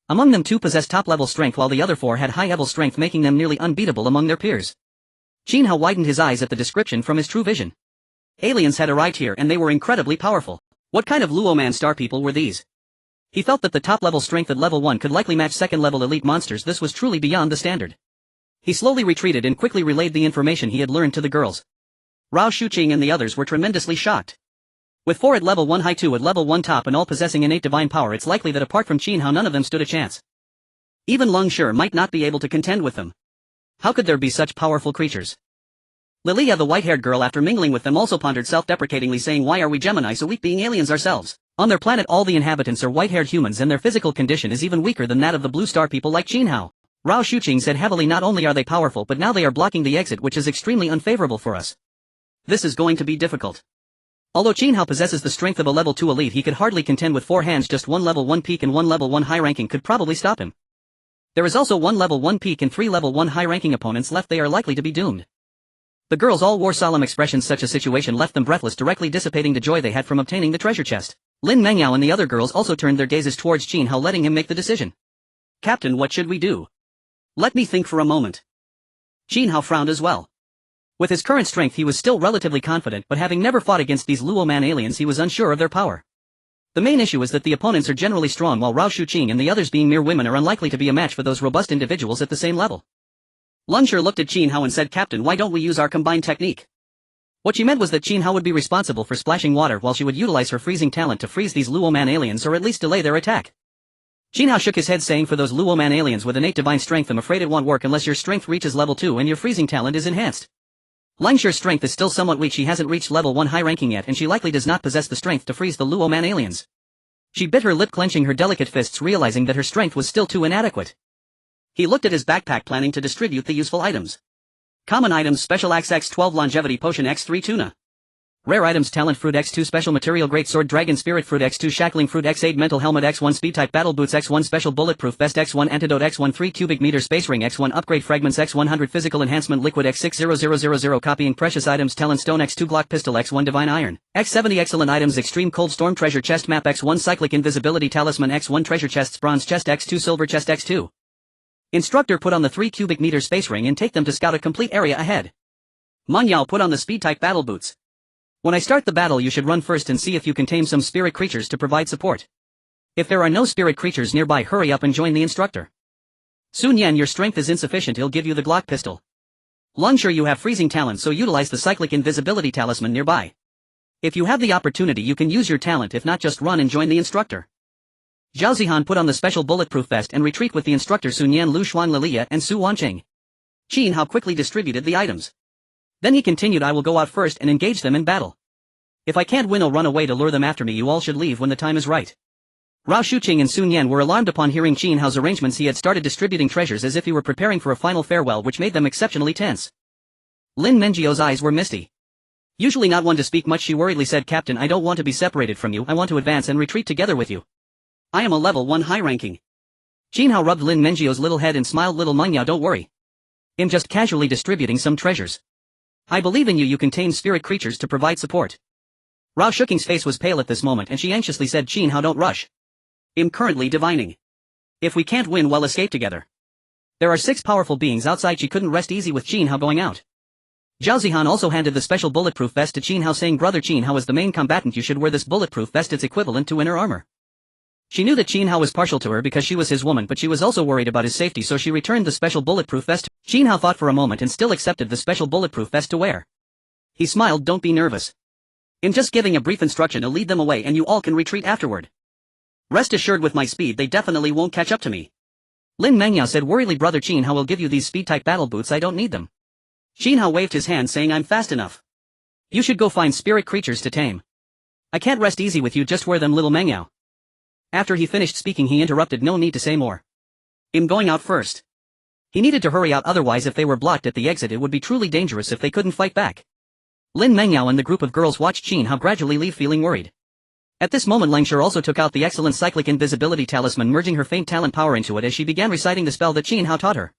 Among them 2 possessed top level strength while the other 4 had high level strength, making them nearly unbeatable among their peers. Qin Hao widened his eyes at the description from his true vision. Aliens had arrived here and they were incredibly powerful. What kind of Luoman Star people were these? He felt that the top level strength at level 1 could likely match second level elite monsters. This was truly beyond the standard. He slowly retreated and quickly relayed the information he had learned to the girls. Rao Shuqing and the others were tremendously shocked. With 4 at level 1 high, 2 at level 1 top, and all possessing innate divine power, it's likely that apart from Qin Hao none of them stood a chance. Even Leng Shi might not be able to contend with them. How could there be such powerful creatures? Lilia, the white-haired girl, after mingling with them, also pondered self-deprecatingly, saying, why are we Gemini so weak, being aliens ourselves? On their planet all the inhabitants are white-haired humans and their physical condition is even weaker than that of the blue star people like Qin Hao. Rao Shuqing said heavily, not only are they powerful but now they are blocking the exit, which is extremely unfavorable for us. This is going to be difficult. Although Qin Hao possesses the strength of a level 2 elite, he could hardly contend with 4 hands. Just 1 level 1 peak and 1 level 1 high ranking could probably stop him. There is also 1 level 1 peak and 3 level 1 high ranking opponents left. They are likely to be doomed. The girls all wore solemn expressions. Such a situation left them breathless, directly dissipating the joy they had from obtaining the treasure chest. Lin Mengyao and the other girls also turned their gazes towards Qin Hao, letting him make the decision. Captain, what should we do? Let me think for a moment. Qin Hao frowned as well. With his current strength he was still relatively confident, but having never fought against these Luoman aliens he was unsure of their power. The main issue is that the opponents are generally strong while Rao Shuqing and the others being mere women are unlikely to be a match for those robust individuals at the same level. Lung Sure looked at Qin Hao and said, "Captain, why don't we use our combined technique?" What she meant was that Qin Hao would be responsible for splashing water while she would utilize her freezing talent to freeze these Luoman aliens or at least delay their attack. Qin Hao shook his head saying, "For those Luoman aliens with innate divine strength I'm afraid it won't work unless your strength reaches level 2 and your freezing talent is enhanced." Lung Sure's strength is still somewhat weak. She hasn't reached level 1 high ranking yet and she likely does not possess the strength to freeze the Luoman aliens. She bit her lip, clenching her delicate fists, realizing that her strength was still too inadequate. He looked at his backpack, planning to distribute the useful items. Common items: Special Axe X12 Longevity Potion X3 Tuna. Rare items: Talent Fruit X2 Special Material Great Sword Dragon Spirit Fruit X2 Shackling Fruit X8 Mental Helmet X1 Speed Type Battle Boots X1 Special Bulletproof Vest X1 Antidote X1 3 Cubic Meter Space Ring X1 Upgrade Fragments X100 Physical Enhancement Liquid X60000 Copying Precious Items Talent Stone X2 Glock Pistol X1 Divine Iron X70 Excellent Items Extreme Cold Storm Treasure Chest Map X1 Cyclic Invisibility Talisman X1 Treasure Chests Bronze Chest X2 Silver Chest X2. Instructor: put on the 3 cubic meter space ring and take them to scout a complete area ahead. Man Yao: put on the speed type battle boots. When I start the battle you should run first and see if you can tame some spirit creatures to provide support. If there are no spirit creatures nearby, hurry up and join the instructor. Sun Yan: your strength is insufficient, he'll give you the Glock pistol. Lung Sure: you have freezing talent, so utilize the cyclic invisibility talisman nearby. If you have the opportunity you can use your talent, if not just run and join the instructor. Zhao Zihan: put on the special bulletproof vest and retreat with the instructor Sun Yan, Lu Xuan Lilia and Su Wanqing. Qin Hao quickly distributed the items. Then he continued, "I will go out first and engage them in battle. If I can't win I'll run away to lure them after me. You all should leave when the time is right." Rao Shuqing and Sun Yan were alarmed upon hearing Qin Hao's arrangements. He had started distributing treasures as if he were preparing for a final farewell, which made them exceptionally tense. Lin Mengjiu's eyes were misty. Usually not one to speak much, she worriedly said, "Captain, I don't want to be separated from you. I want to advance and retreat together with you. I am a level 1 high ranking." Qin Hao rubbed Lin Mengjiu's little head and smiled. "Little Mengyao, don't worry. I'm just casually distributing some treasures. I believe in you. You can tame spirit creatures to provide support." Rao Shuqing's face was pale at this moment and she anxiously said, "Qin Hao, don't rush. I'm currently divining. If we can't win, we'll escape together. There are 6 powerful beings outside." She couldn't rest easy with Qin Hao going out. Zhao Zihan also handed the special bulletproof vest to Qin Hao, saying, "Brother Qin Hao, as the main combatant you should wear this bulletproof vest. It's equivalent to inner armor." She knew that Qin Hao was partial to her because she was his woman, but she was also worried about his safety, so she returned the special bulletproof vest. Qin Hao thought for a moment and still accepted the special bulletproof vest to wear. He smiled. "Don't be nervous. I'm just giving a brief instruction to lead them away and you all can retreat afterward. Rest assured, with my speed they definitely won't catch up to me." Lin Mengyao said worriedly, "Brother Qin Hao will give you these speed-type battle boots. I don't need them." Qin Hao waved his hand, saying, "I'm fast enough. You should go find spirit creatures to tame. I can't rest easy with you, just wear them, little Mengyao." After he finished speaking he interrupted, "No need to say more. I'm going out first." He needed to hurry out, otherwise if they were blocked at the exit it would be truly dangerous if they couldn't fight back. Lin Mengyao and the group of girls watched Qin Hao gradually leave, feeling worried. At this moment Lang Sure also took out the excellent cyclic invisibility talisman, merging her faint talent power into it as she began reciting the spell that Qin Hao taught her.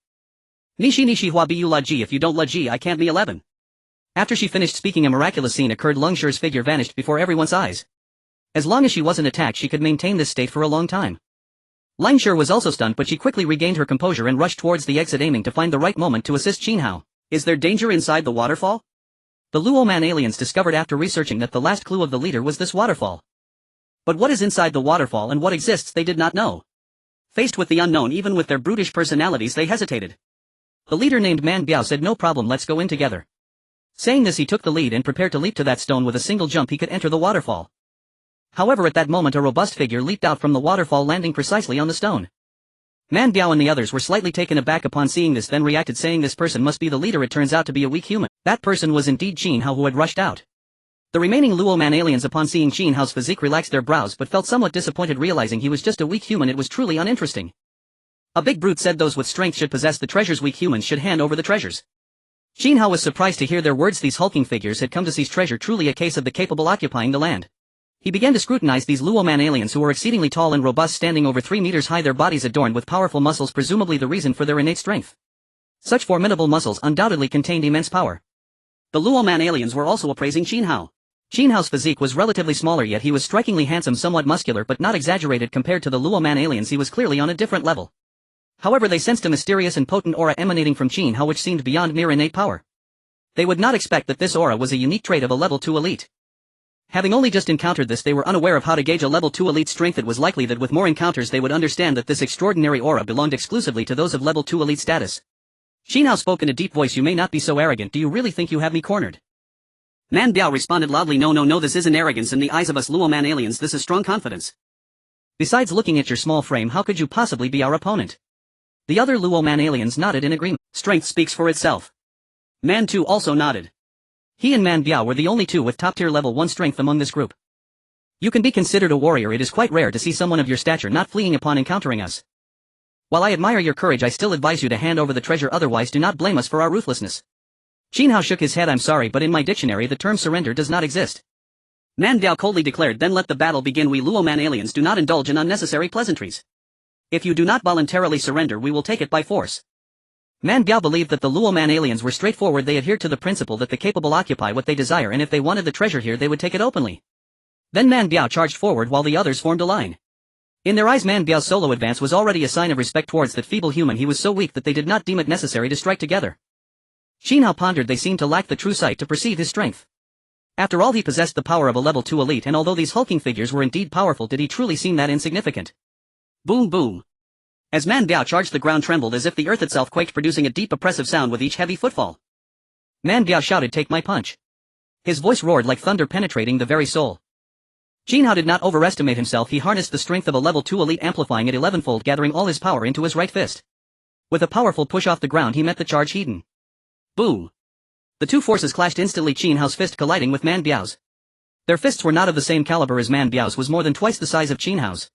"Nishi Nishi Hua Bu La Ji, if you don't La Ji I can't be 11. After she finished speaking a miraculous scene occurred. Lung Sure's figure vanished before everyone's eyes. As long as she wasn't attacked she could maintain this state for a long time. Lang Sure was also stunned, but she quickly regained her composure and rushed towards the exit, aiming to find the right moment to assist Qin Hao. "Is there danger inside the waterfall?" The Luoman aliens discovered after researching that the last clue of the leader was this waterfall. But what is inside the waterfall and what exists they did not know. Faced with the unknown, even with their brutish personalities, they hesitated. The leader, named Man Biao, said, "No problem, let's go in together." Saying this he took the lead and prepared to leap to that stone. With a single jump he could enter the waterfall. However, at that moment a robust figure leaped out from the waterfall, landing precisely on the stone. Man Biao and the others were slightly taken aback upon seeing this, then reacted, saying, "This person must be the leader." It turns out to be a weak human. That person was indeed Qin Hao, who had rushed out. The remaining Luoman aliens, upon seeing Qin Hao's physique, relaxed their brows but felt somewhat disappointed, realizing he was just a weak human. It was truly uninteresting. A big brute said those with strength should possess the treasures, weak humans should hand over the treasures. Qin Hao was surprised to hear their words. These hulking figures had come to seize treasure, truly a case of the capable occupying the land. He began to scrutinize these Luoman aliens, who were exceedingly tall and robust, standing over 3 meters high, their bodies adorned with powerful muscles, presumably the reason for their innate strength. Such formidable muscles undoubtedly contained immense power. The Luoman aliens were also appraising Qin Hao. Qin Hao's physique was relatively smaller, yet he was strikingly handsome, somewhat muscular but not exaggerated compared to the Luoman aliens. He was clearly on a different level. However, they sensed a mysterious and potent aura emanating from Qin Hao which seemed beyond mere innate power. They would not expect that this aura was a unique trait of a level 2 elite. Having only just encountered this, they were unaware of how to gauge a level 2 elite strength. It was likely that with more encounters they would understand that this extraordinary aura belonged exclusively to those of level 2 elite status. Qin Hao spoke in a deep voice. You may not be so arrogant. Do you really think you have me cornered? Man Biao responded loudly. No, this isn't arrogance in the eyes of us Luoman aliens, this is strong confidence. Besides, looking at your small frame, how could you possibly be our opponent? The other Luoman aliens nodded in agreement. Strength speaks for itself. Man Tu also nodded. He and Man Biao were the only two with top-tier level 1 strength among this group. You can be considered a warrior. It is quite rare to see someone of your stature not fleeing upon encountering us. While I admire your courage, I still advise you to hand over the treasure, otherwise do not blame us for our ruthlessness. Qin Hao shook his head. I'm sorry, but in my dictionary the term surrender does not exist. Man Biao coldly declared. Then let the battle begin. We Luoman aliens do not indulge in unnecessary pleasantries. If you do not voluntarily surrender, we will take it by force. Man Biao believed that the Luoman aliens were straightforward. They adhered to the principle that the capable occupy what they desire, and if they wanted the treasure here they would take it openly. Then Man Biao charged forward while the others formed a line. In their eyes, Man Biao's solo advance was already a sign of respect towards that feeble human. He was so weak that they did not deem it necessary to strike together. Qin Hao pondered. They seemed to lack the true sight to perceive his strength. After all, he possessed the power of a level 2 elite, and although these hulking figures were indeed powerful, did he truly seem that insignificant? Boom boom. As Man Biao charged, the ground trembled as if the earth itself quaked, producing a deep oppressive sound with each heavy footfall. Man Biao shouted, take my punch. His voice roared like thunder, penetrating the very soul. Qin Hao did not overestimate himself. He harnessed the strength of a level 2 elite, amplifying it 11-fold, gathering all his power into his right fist. With a powerful push off the ground, he met the charge head-on. Boom. The two forces clashed instantly, Qin Hao's fist colliding with Man Biao's. Their fists were not of the same caliber as Man Biao's, was more than twice the size of Qin Hao's.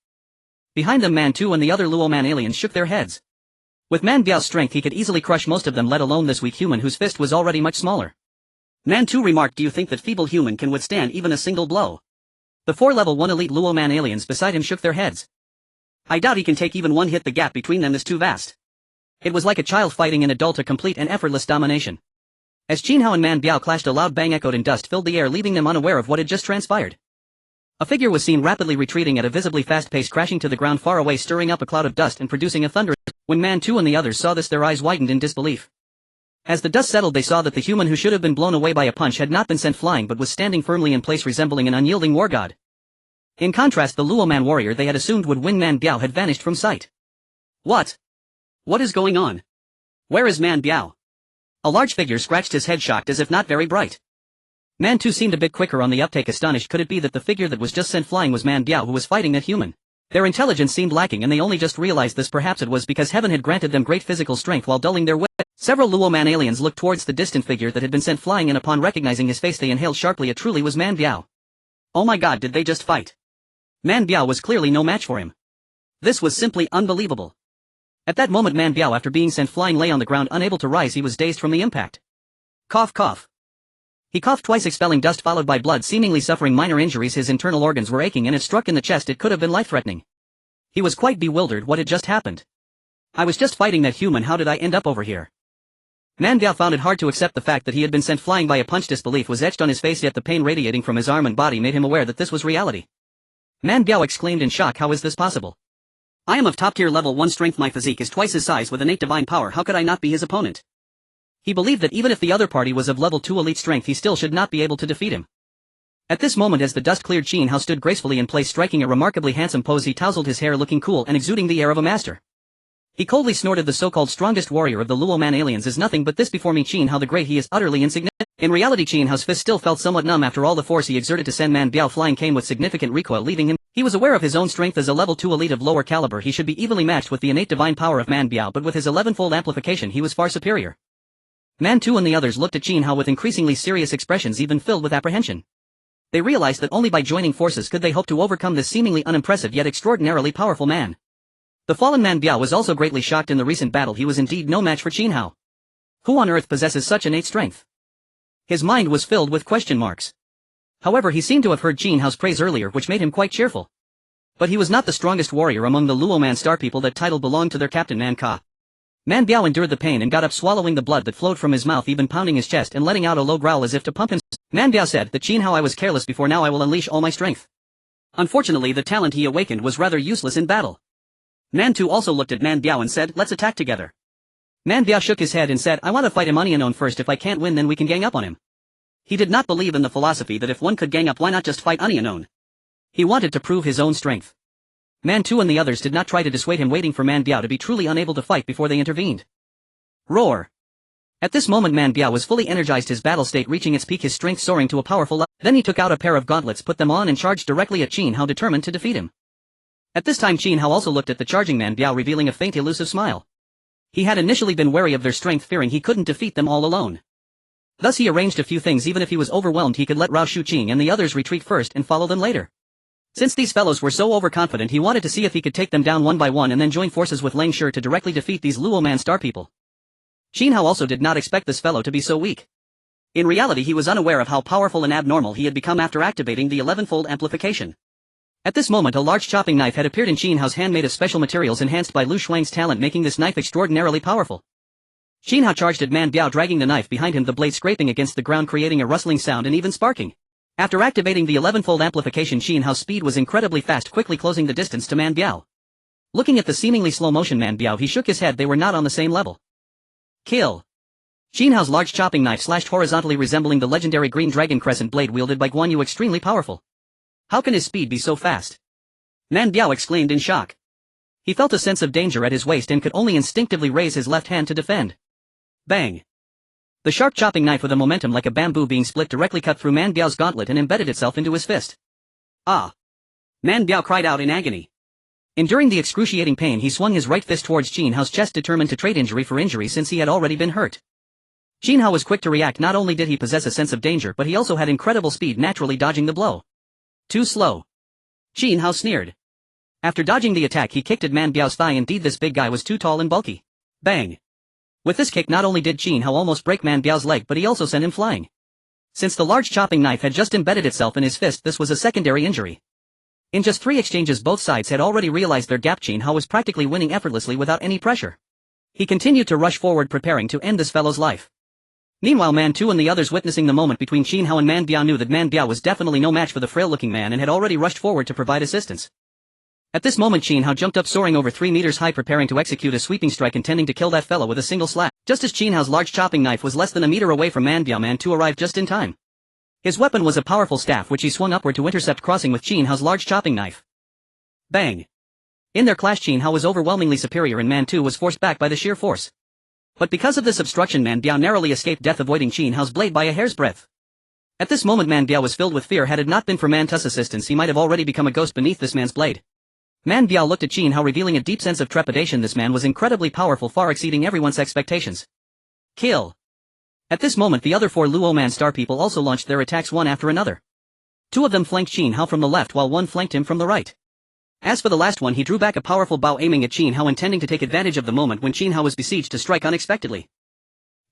Behind them, Man Tu and the other Luoman aliens shook their heads. With Man Biao's strength he could easily crush most of them, let alone this weak human whose fist was already much smaller. Man Tu remarked, do you think that feeble human can withstand even a single blow? The 4 level 1 elite Luoman aliens beside him shook their heads. I doubt he can take even one hit. The gap between them is too vast. It was like a child fighting an adult, a complete and effortless domination. As Qin Hao and Man Biao clashed, a loud bang echoed and dust filled the air, leaving them unaware of what had just transpired. A figure was seen rapidly retreating at a visibly fast pace, crashing to the ground far away, stirring up a cloud of dust and producing a thunderous. When Man Tu and the others saw this, their eyes widened in disbelief. As the dust settled, they saw that the human who should have been blown away by a punch had not been sent flying but was standing firmly in place, resembling an unyielding war god. In contrast, the Luoman warrior they had assumed would win, Man Biao, had vanished from sight. What? What is going on? Where is Man Biao? A large figure scratched his head, shocked as if not very bright. Man Tu seemed a bit quicker on the uptake, astonished. Could it be that the figure that was just sent flying was Man Biao, who was fighting that human? Their intelligence seemed lacking, and they only just realized this. Perhaps it was because heaven had granted them great physical strength while dulling their wit. Several Luoman aliens looked towards the distant figure that had been sent flying, and upon recognizing his face they inhaled sharply. It truly was Man Biao. Oh my god, did they just fight? Man Biao was clearly no match for him. This was simply unbelievable. At that moment, Man Biao, after being sent flying, lay on the ground unable to rise. He was dazed from the impact. Cough cough. He coughed twice, expelling dust followed by blood, seemingly suffering minor injuries. His internal organs were aching, and if struck in the chest it could have been life-threatening. He was quite bewildered. What had just happened? I was just fighting that human. How did I end up over here? Man Biao found it hard to accept the fact that he had been sent flying by a punch. Disbelief was etched on his face, yet the pain radiating from his arm and body made him aware that this was reality. Man Biao exclaimed in shock, how is this possible? I am of top-tier level 1 strength. My physique is twice his size with innate divine power. How could I not be his opponent? He believed that even if the other party was of level 2 elite strength, he still should not be able to defeat him. At this moment, as the dust cleared, Qin Hao stood gracefully in place, striking a remarkably handsome pose. He tousled his hair, looking cool and exuding the air of a master. He coldly snorted, the so-called strongest warrior of the Luoman aliens is nothing but this before me, Qin Hao the Great. He is utterly insignificant. In reality, Qin Hao's fist still felt somewhat numb. After all, the force he exerted to send Man Biao flying came with significant recoil, leaving him. He was aware of his own strength. As a level 2 elite of lower caliber, he should be evenly matched with the innate divine power of Man Biao, but with his 11-fold amplification he was far superior. Man Tu and the others looked at Qin Hao with increasingly serious expressions, even filled with apprehension. They realized that only by joining forces could they hope to overcome this seemingly unimpressive yet extraordinarily powerful man. The fallen Man Biao was also greatly shocked. In the recent battle he was indeed no match for Qin Hao. Who on earth possesses such innate strength? His mind was filled with question marks. However, he seemed to have heard Qin Hao's praise earlier, which made him quite cheerful. But he was not the strongest warrior among the Luoman star people. That title belonged to their captain Man Ka. Man Biao endured the pain and got up, swallowing the blood that flowed from his mouth, even pounding his chest and letting out a low growl as if to pump him. Man Biao said that Qin Hao, I was careless before, now I will unleash all my strength. Unfortunately, the talent he awakened was rather useless in battle. Man 2 also looked at Man Biao and said, let's attack together. Man Biao shook his head and said, I want to fight him unknown first. If I can't win, then we can gang up on him. He did not believe in the philosophy that if one could gang up, why not just fight unknown? He wanted to prove his own strength. Man 2 and the others did not try to dissuade him, waiting for Man Biao to be truly unable to fight before they intervened. Roar. At this moment Man Biao was fully energized, his battle state reaching its peak, his strength soaring to a powerful level. Then he took out a pair of gauntlets, put them on and charged directly at Qin Hao, determined to defeat him. At this time Qin Hao also looked at the charging Man Biao, revealing a faint elusive smile. He had initially been wary of their strength, fearing he couldn't defeat them all alone. Thus he arranged a few things. Even if he was overwhelmed, he could let Rao Shuqing and the others retreat first and follow them later. Since these fellows were so overconfident, he wanted to see if he could take them down one by one and then join forces with Lang Shi to directly defeat these Luo Man star people. Qin Hao also did not expect this fellow to be so weak. In reality, he was unaware of how powerful and abnormal he had become after activating the 11-fold amplification. At this moment a large chopping knife had appeared in Qin Hao's hand, made of special materials enhanced by Lu Shuang's talent, making this knife extraordinarily powerful. Qin Hao charged at Man Biao, dragging the knife behind him, the blade scraping against the ground, creating a rustling sound and even sparking. After activating the 11-fold amplification, Qin Hao's speed was incredibly fast, quickly closing the distance to Man Biao. Looking at the seemingly slow motion Man Biao, he shook his head. They were not on the same level. Kill. Qin Hao's large chopping knife slashed horizontally, resembling the legendary green dragon crescent blade wielded by Guan Yu, extremely powerful. How can his speed be so fast? Man Biao exclaimed in shock. He felt a sense of danger at his waist and could only instinctively raise his left hand to defend. Bang! The sharp chopping knife, with a momentum like a bamboo being split, directly cut through Man Biao's gauntlet and embedded itself into his fist. Ah! Man Biao cried out in agony. Enduring the excruciating pain, he swung his right fist towards Qin Hao's chest, determined to trade injury for injury since he had already been hurt. Qin Hao was quick to react. Not only did he possess a sense of danger, but he also had incredible speed, naturally dodging the blow. Too slow. Qin Hao sneered. After dodging the attack, he kicked at Man Biao's thigh. Indeed, this big guy was too tall and bulky. Bang! With this kick, not only did Qin Hao almost break Man Biao's leg, but he also sent him flying. Since the large chopping knife had just embedded itself in his fist, this was a secondary injury. In just 3 exchanges, both sides had already realized their gap. Qin Hao was practically winning effortlessly without any pressure. He continued to rush forward, preparing to end this fellow's life. Meanwhile, Man 2 and the others, witnessing the moment between Qin Hao and Man Biao, knew that Man Biao was definitely no match for the frail-looking man and had already rushed forward to provide assistance. At this moment Qin Hao jumped up, soaring over 3 meters high, preparing to execute a sweeping strike, intending to kill that fellow with a single slap. Just as Qin Hao's large chopping knife was less than a meter away from Man Biao, Man 2 arrived just in time. His weapon was a powerful staff, which he swung upward to intercept, crossing with Qin Hao's large chopping knife. Bang! In their clash, Qin Hao was overwhelmingly superior and Man 2 was forced back by the sheer force. But because of this obstruction, Man Biao narrowly escaped death, avoiding Qin Hao's blade by a hair's breadth. At this moment Man Biao was filled with fear. Had it not been for Man 2's assistance, he might have already become a ghost beneath this man's blade. Man Biao looked at Qin Hao, revealing a deep sense of trepidation. This man was incredibly powerful, far exceeding everyone's expectations. Kill. At this moment the other 4 Luo Man star people also launched their attacks one after another. 2 of them flanked Qin Hao from the left while 1 flanked him from the right. As for the last one, he drew back a powerful bow, aiming at Qin Hao, intending to take advantage of the moment when Qin Hao was besieged to strike unexpectedly.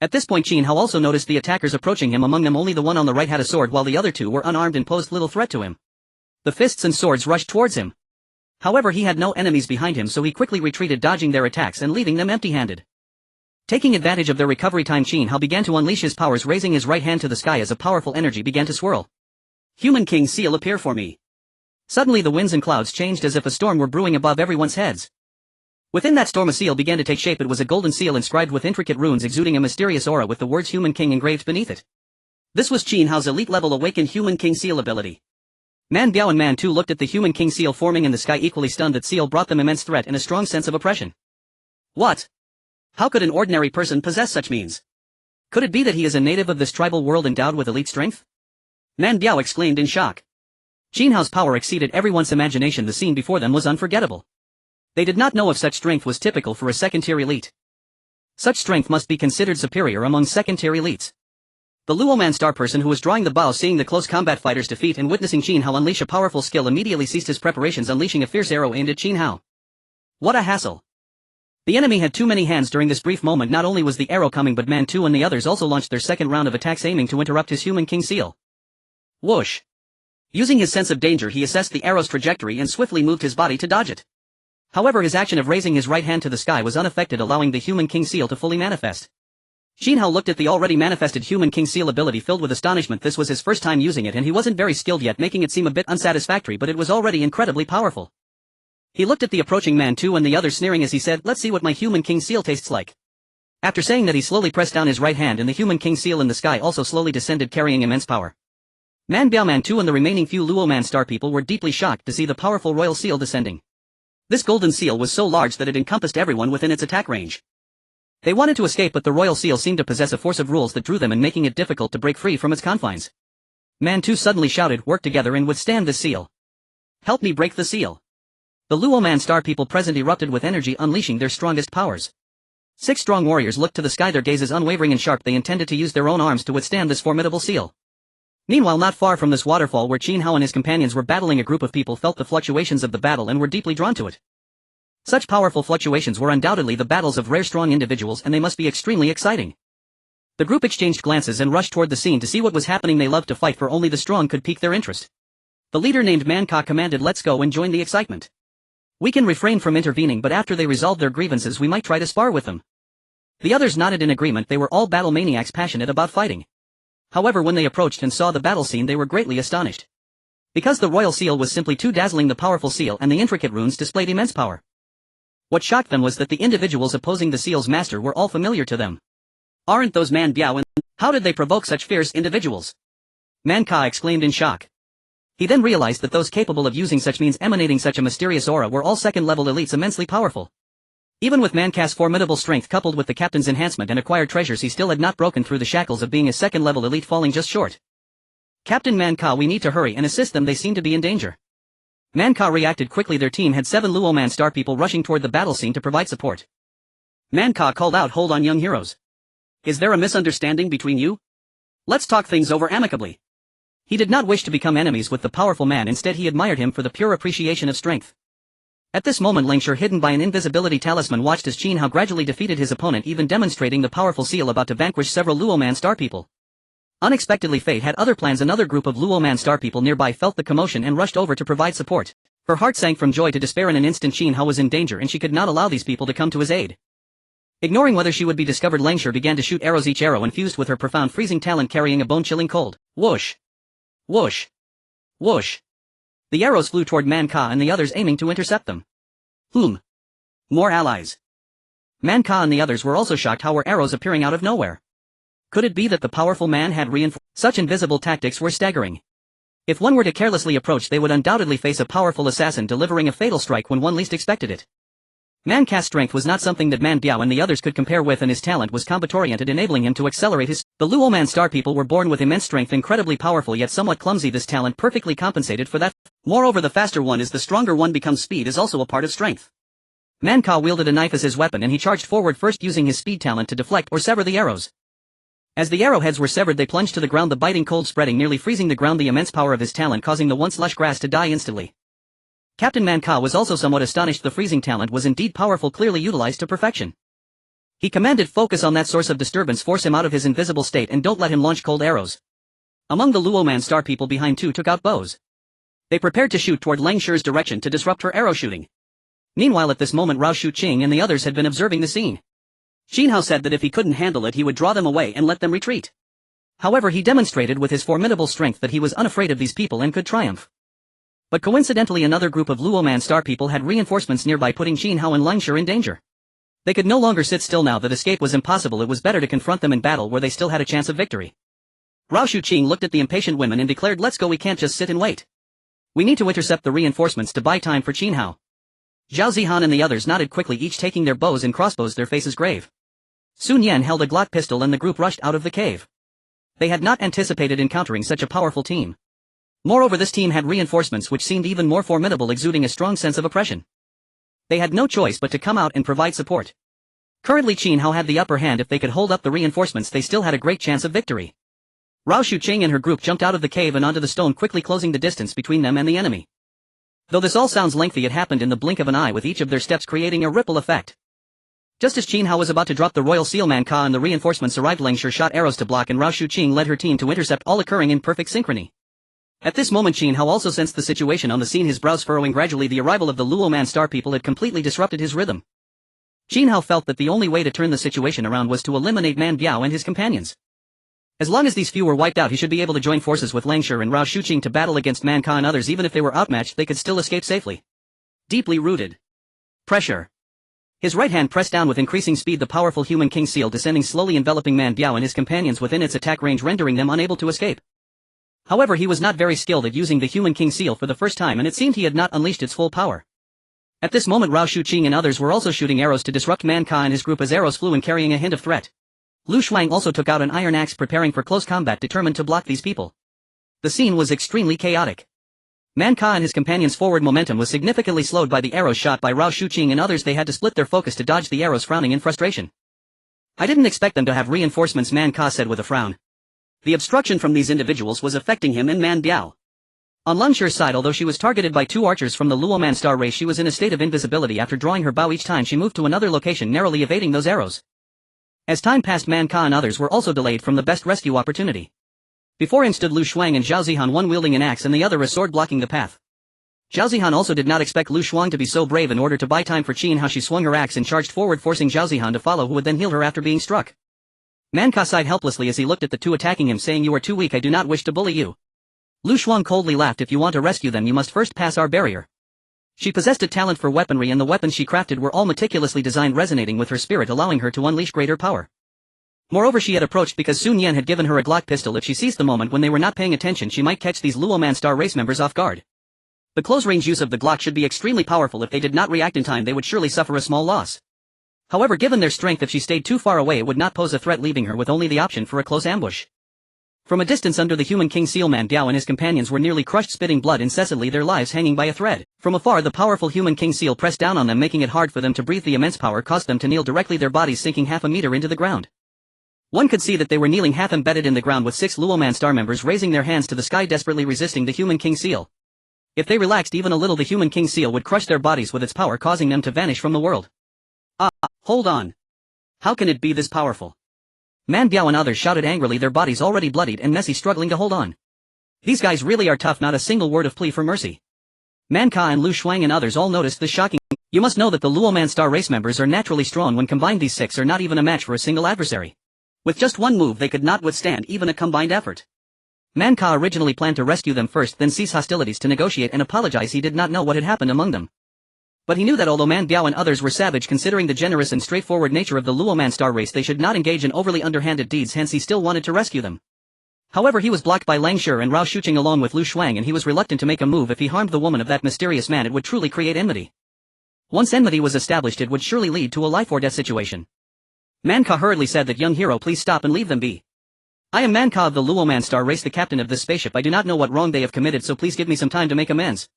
At this point Qin Hao also noticed the attackers approaching him. Among them only the one on the right had a sword, while the other 2 were unarmed and posed little threat to him. The fists and swords rushed towards him. However, he had no enemies behind him, so he quickly retreated, dodging their attacks and leaving them empty-handed. Taking advantage of their recovery time, Qin Hao began to unleash his powers, raising his right hand to the sky as a powerful energy began to swirl. Human King Seal, appear for me. Suddenly the winds and clouds changed as if a storm were brewing above everyone's heads. Within that storm a seal began to take shape. It was a golden seal inscribed with intricate runes, exuding a mysterious aura with the words Human King engraved beneath it. This was Qin Hao's elite level awakened Human King Seal ability. Man Biao and Man 2 looked at the Human King Seal forming in the sky, equally stunned. That seal brought them immense threat and a strong sense of oppression. What? How could an ordinary person possess such means? Could it be that he is a native of this tribal world endowed with elite strength? Man Biao exclaimed in shock. Qin Hao's power exceeded everyone's imagination. The scene before them was unforgettable. They did not know if such strength was typical for a second-tier elite. Such strength must be considered superior among second-tier elites. The Luo Man star person who was drawing the bow, seeing the close combat fighters defeat and witnessing Qin Hao unleash a powerful skill, immediately ceased his preparations, unleashing a fierce arrow aimed at Qin Hao. What a hassle! The enemy had too many hands during this brief moment. Not only was the arrow coming, but Man 2 and the others also launched their second round of attacks, aiming to interrupt his Human King Seal. Whoosh! Using his sense of danger, he assessed the arrow's trajectory and swiftly moved his body to dodge it. However, his action of raising his right hand to the sky was unaffected, allowing the Human King Seal to fully manifest. Qin Hao looked at the already manifested Human King Seal ability filled with astonishment. This was his first time using it and he wasn't very skilled yet, making it seem a bit unsatisfactory, but it was already incredibly powerful. He looked at the approaching Man 2 and the others sneering as he said, "Let's see what my human king seal tastes like." After saying that, he slowly pressed down his right hand and the human king seal in the sky also slowly descended, carrying immense power. Man Biao, Man 2 and the remaining few Luo Man star people were deeply shocked to see the powerful royal seal descending. This golden seal was so large that it encompassed everyone within its attack range. They wanted to escape, but the royal seal seemed to possess a force of rules that drew them and making it difficult to break free from its confines. Man 2 suddenly shouted, "Work together and withstand this seal. Help me break the seal." The Luo Man star people present erupted with energy, unleashing their strongest powers. 6 strong warriors looked to the sky, their gazes unwavering and sharp. They intended to use their own arms to withstand this formidable seal. Meanwhile, not far from this waterfall where Qin Hao and his companions were battling, a group of people felt the fluctuations of the battle and were deeply drawn to it. Such powerful fluctuations were undoubtedly the battles of rare strong individuals, and they must be extremely exciting. The group exchanged glances and rushed toward the scene to see what was happening. They loved to fight, for only the strong could pique their interest. The leader named Man Ka commanded, "Let's go and join the excitement. We can refrain from intervening, but after they resolve their grievances we might try to spar with them." The others nodded in agreement. They were all battle maniacs, passionate about fighting. However, when they approached and saw the battle scene, they were greatly astonished. Because the royal seal was simply too dazzling, the powerful seal and the intricate runes displayed immense power. What shocked them was that the individuals opposing the seal's master were all familiar to them. "Aren't those Man Biao and how did they provoke such fierce individuals?" Man Ka exclaimed in shock. He then realized that those capable of using such means, emanating such a mysterious aura, were all second-level elites, immensely powerful. Even with Man Ka's formidable strength coupled with the captain's enhancement and acquired treasures, he still had not broken through the shackles of being a second-level elite, falling just short. "Captain Man Ka, we need to hurry and assist them, they seem to be in danger." Man Ka reacted quickly. Their team had 7 Luo Man star people rushing toward the battle scene to provide support. Man Ka called out, "Hold on, young heroes. Is there a misunderstanding between you? Let's talk things over amicably." He did not wish to become enemies with the powerful man, instead he admired him for the pure appreciation of strength. At this moment, Langshur, hidden by an invisibility talisman, watched as Qin Hao gradually defeated his opponent, even demonstrating the powerful seal about to vanquish several Luo Man star people. Unexpectedly, fate had other plans. Another group of Luo Man star people nearby felt the commotion and rushed over to provide support. Her heart sank from joy to despair. In an instant, Qin Hao was in danger and she could not allow these people to come to his aid. Ignoring whether she would be discovered, Langshur began to shoot arrows, each arrow infused with her profound freezing talent, carrying a bone-chilling cold. Whoosh! Whoosh! Whoosh! The arrows flew toward Man Ka and the others, aiming to intercept them. More allies. Man Ka and the others were also shocked. How were arrows appearing out of nowhere? Could it be that the powerful man had reinforced? Such invisible tactics were staggering. If one were to carelessly approach, they would undoubtedly face a powerful assassin delivering a fatal strike when one least expected it. Man Ka's strength was not something that Man Biao and the others could compare with, and his talent was combat-oriented, enabling him to accelerate his. The Luo Man star people were born with immense strength, incredibly powerful yet somewhat clumsy. This talent perfectly compensated for that. Moreover, the faster one is, the stronger one becomes. Speed is also a part of strength. Man Ka wielded a knife as his weapon and he charged forward, first using his speed talent to deflect or sever the arrows. As the arrowheads were severed, they plunged to the ground, the biting cold spreading, nearly freezing the ground, the immense power of his talent causing the once lush grass to die instantly. Captain Man Ka was also somewhat astonished. The freezing talent was indeed powerful, clearly utilized to perfection. He commanded, "Focus on that source of disturbance, force him out of his invisible state and don't let him launch cold arrows." Among the Luo Man star people behind, 2 took out bows. They prepared to shoot toward Langshur's direction to disrupt her arrow shooting. Meanwhile, at this moment, Rao Shuqing and the others had been observing the scene. Qin Hao said that if he couldn't handle it, he would draw them away and let them retreat. However, he demonstrated with his formidable strength that he was unafraid of these people and could triumph. But coincidentally, another group of Luo Man star people had reinforcements nearby, putting Qin Hao and Langshur in danger. They could no longer sit still now that escape was impossible. It was better to confront them in battle where they still had a chance of victory. Rao Shuqing looked at the impatient women and declared, "Let's go, we can't just sit and wait. We need to intercept the reinforcements to buy time for Qin Hao." Zhao Zihan and the others nodded quickly, each taking their bows and crossbows, their faces grave. Sun Yan held a Glock pistol and the group rushed out of the cave. They had not anticipated encountering such a powerful team. Moreover, this team had reinforcements which seemed even more formidable, exuding a strong sense of oppression. They had no choice but to come out and provide support. Currently, Qin Hao had the upper hand. If they could hold up the reinforcements, they still had a great chance of victory. Rao Shuqing and her group jumped out of the cave and onto the stone, quickly closing the distance between them and the enemy. Though this all sounds lengthy, it happened in the blink of an eye, with each of their steps creating a ripple effect. Just as Qin Hao was about to drop the royal seal, Man Ka and the reinforcements arrived. Langshur shot arrows to block and Rao Shuqing led her team to intercept, all occurring in perfect synchrony. At this moment, Qin Hao also sensed the situation on the scene, his brows furrowing. Gradually, the arrival of the Luo Man star people had completely disrupted his rhythm. Qin Hao felt that the only way to turn the situation around was to eliminate Man Biao and his companions. As long as these few were wiped out, he should be able to join forces with Langshur and Rao Shuqing to battle against Man Ka and others. Even if they were outmatched, they could still escape safely. Deeply rooted. Pressure. His right hand pressed down with increasing speed the powerful human king seal, descending slowly, enveloping Man Biao and his companions within its attack range, rendering them unable to escape. However, he was not very skilled at using the human king seal for the first time, and it seemed he had not unleashed its full power. At this moment Rao Shuqing and others were also shooting arrows to disrupt Man Ka and his group as arrows flew in, carrying a hint of threat. Lu Shuang also took out an iron axe, preparing for close combat, determined to block these people. The scene was extremely chaotic. Man Ka and his companions' forward momentum was significantly slowed by the arrows shot by Rao Shuqing and others. They had to split their focus to dodge the arrows, frowning in frustration. I didn't expect them to have reinforcements, Man Ka said with a frown. The obstruction from these individuals was affecting him and Man Biao. On Lungshi's side, although she was targeted by two archers from the Luoman star race, she was in a state of invisibility. After drawing her bow each time she moved to another location, narrowly evading those arrows. As time passed, Man Ka and others were also delayed from the best rescue opportunity. Before him stood Lu Shuang and Zhao Zihan, one wielding an axe and the other a sword, blocking the path. Zhao Zihan also did not expect Lu Shuang to be so brave. In order to buy time for Qin Hao, she swung her axe and charged forward, forcing Zhao Zihan to follow, who would then heal her after being struck. Man Ka sighed helplessly as he looked at the two attacking him, saying, "You are too weak. I do not wish to bully you." Lu Shuang coldly laughed. "If you want to rescue them, you must first pass our barrier." She possessed a talent for weaponry, and the weapons she crafted were all meticulously designed, resonating with her spirit, allowing her to unleash greater power. Moreover, she had approached because Sun Yan had given her a Glock pistol. If she seized the moment when they were not paying attention, she might catch these Luoman star race members off guard. The close-range use of the Glock should be extremely powerful. If they did not react in time, they would surely suffer a small loss. However, given their strength, if she stayed too far away, it would not pose a threat, leaving her with only the option for a close ambush. From a distance under the human king seal, Man Biao and his companions were nearly crushed, spitting blood incessantly, their lives hanging by a thread. From afar, the powerful human king seal pressed down on them, making it hard for them to breathe. The immense power caused them to kneel directly, their bodies sinking half a meter into the ground. One could see that they were kneeling half embedded in the ground, with 6 Luoman star members raising their hands to the sky, desperately resisting the human king seal. If they relaxed even a little, the human king seal would crush their bodies with its power, causing them to vanish from the world. Hold on. How can it be this powerful? Man Biao and others shouted angrily, their bodies already bloodied and messy, struggling to hold on. These guys really are tough, not a single word of plea for mercy. Man Ka and Lu Shuang and others all noticed this shocking. You must know that the Luoman star race members are naturally strong. When combined, these 6 are not even a match for a single adversary. With just one move they could not withstand even a combined effort. Man Ka originally planned to rescue them first, then cease hostilities to negotiate and apologize. He did not know what had happened among them. But he knew that although Man Biao and others were savage, considering the generous and straightforward nature of the Luoman star race, they should not engage in overly underhanded deeds, hence he still wanted to rescue them. However, he was blocked by Lungshi and Rao Shuqing along with Lu Shuang, and he was reluctant to make a move. If he harmed the woman of that mysterious man, it would truly create enmity. Once enmity was established, it would surely lead to a life or death situation. Man Ka hurriedly said that, "Young hero, please stop and leave them be. I am Man Ka of the Luoman star race, the captain of this spaceship. I do not know what wrong they have committed, so please give me some time to make amends.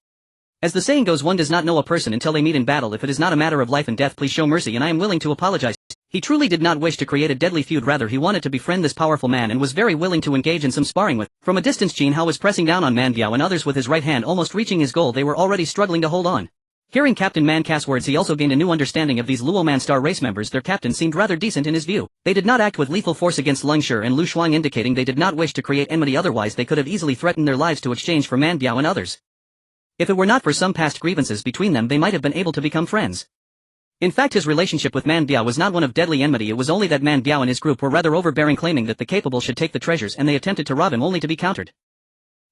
As the saying goes, one does not know a person until they meet in battle. If it is not a matter of life and death, please show mercy and I am willing to apologize." He truly did not wish to create a deadly feud, rather he wanted to befriend this powerful man and was very willing to engage in some sparring with. From a distance, Qin Hao was pressing down on Man Biao and others with his right hand, almost reaching his goal. They were already struggling to hold on. Hearing Captain Man Ka's words, he also gained a new understanding of these Luoman star race members. Their captain seemed rather decent in his view. They did not act with lethal force against Lungshi and Lu Shuang, indicating they did not wish to create enmity, otherwise they could have easily threatened their lives to exchange for Man Biao and others. If it were not for some past grievances between them, they might have been able to become friends. In fact, his relationship with Man Biao was not one of deadly enmity, it was only that Man Biao and his group were rather overbearing, claiming that the capable should take the treasures, and they attempted to rob him only to be countered.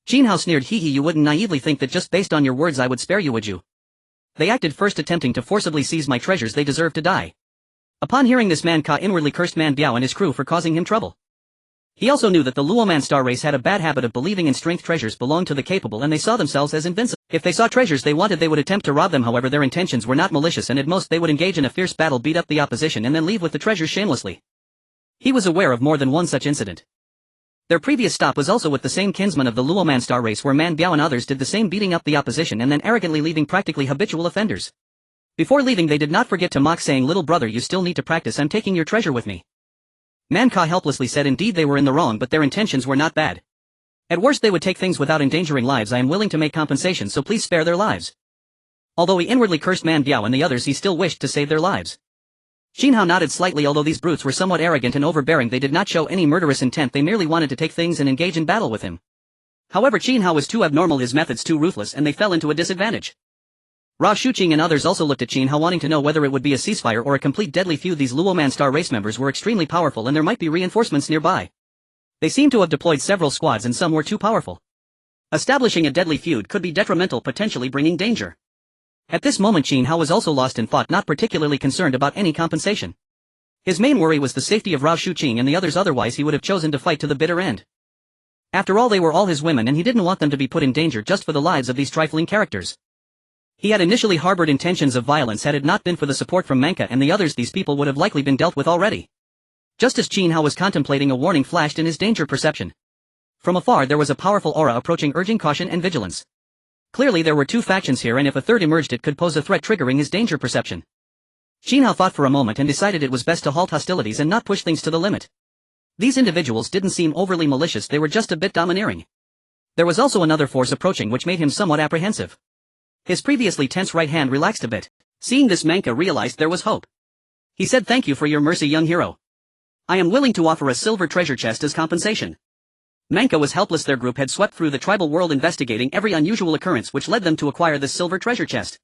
Qin Hao sneered, "Hee hee, you wouldn't naively think that just based on your words I would spare you, would you? They acted first, attempting to forcibly seize my treasures. They deserve to die." Upon hearing this, Man Ka inwardly cursed Man Biao and his crew for causing him trouble. He also knew that the Luoman star race had a bad habit of believing in strength. Treasures belonged to the capable and they saw themselves as invincible. If they saw treasures they wanted, they would attempt to rob them. However, their intentions were not malicious, and at most they would engage in a fierce battle, beat up the opposition and then leave with the treasures shamelessly. He was aware of more than one such incident. Their previous stop was also with the same kinsman of the Luoman star race, where Man Biao and others did the same, beating up the opposition and then arrogantly leaving practically habitual offenders. Before leaving they did not forget to mock, saying, "Little brother, you still need to practice, I'm taking your treasure with me." Man Ka helplessly said, "Indeed they were in the wrong, but their intentions were not bad. At worst they would take things without endangering lives. I am willing to make compensation, so please spare their lives." Although he inwardly cursed Man Biao and the others, he still wished to save their lives. Qin Hao nodded slightly. Although these brutes were somewhat arrogant and overbearing, they did not show any murderous intent, they merely wanted to take things and engage in battle with him. However, Qin Hao was too abnormal, his methods too ruthless, and they fell into a disadvantage. Rao Shuqing and others also looked at Qin Hao, wanting to know whether it would be a ceasefire or a complete deadly feud. These Luoman star race members were extremely powerful and there might be reinforcements nearby. They seemed to have deployed several squads and some were too powerful. Establishing a deadly feud could be detrimental, potentially bringing danger. At this moment Qin Hao was also lost in thought, not particularly concerned about any compensation. His main worry was the safety of Rao Shuqing and the others, otherwise he would have chosen to fight to the bitter end. After all, they were all his women and he didn't want them to be put in danger just for the lives of these trifling characters. He had initially harbored intentions of violence. Had it not been for the support from Manka and the others, these people would have likely been dealt with already. Just as Qin Hao was contemplating, a warning flashed in his danger perception. From afar there was a powerful aura approaching, urging caution and vigilance. Clearly there were two factions here, and if a third emerged it could pose a threat, triggering his danger perception. Qin Hao thought for a moment and decided it was best to halt hostilities and not push things to the limit. These individuals didn't seem overly malicious, they were just a bit domineering. There was also another force approaching which made him somewhat apprehensive. His previously tense right hand relaxed a bit. Seeing this, Manka realized there was hope. He said, "Thank you for your mercy, young hero. I am willing to offer a silver treasure chest as compensation." Manka was helpless. Their group had swept through the tribal world investigating every unusual occurrence which led them to acquire this silver treasure chest.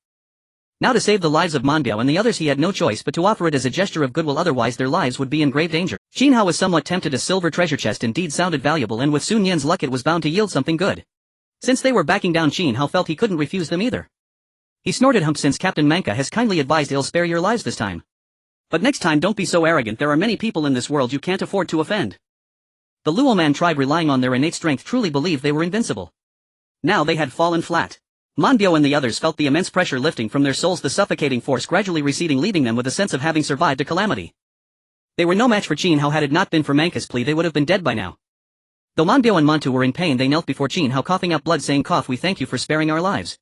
Now to save the lives of Manbiao and the others he had no choice but to offer it as a gesture of goodwill, otherwise their lives would be in grave danger. Qin Hao was somewhat tempted. A silver treasure chest indeed sounded valuable, and with Sun Yan's luck it was bound to yield something good. Since they were backing down, Qin Hao felt he couldn't refuse them either. He snorted, "Hump, since Captain Manka has kindly advised, he'll spare your lives this time. But next time don't be so arrogant, there are many people in this world you can't afford to offend." The Luoman tribe, relying on their innate strength, truly believed they were invincible. Now they had fallen flat. Manbiao and the others felt the immense pressure lifting from their souls, the suffocating force gradually receding, leaving them with a sense of having survived a calamity. They were no match for Qin Hao. Had it not been for Manka's plea they would have been dead by now. Though Manbiao and Mantu were in pain, they knelt before Qin Hao, coughing up blood, saying, "Cough, we thank you for sparing our lives.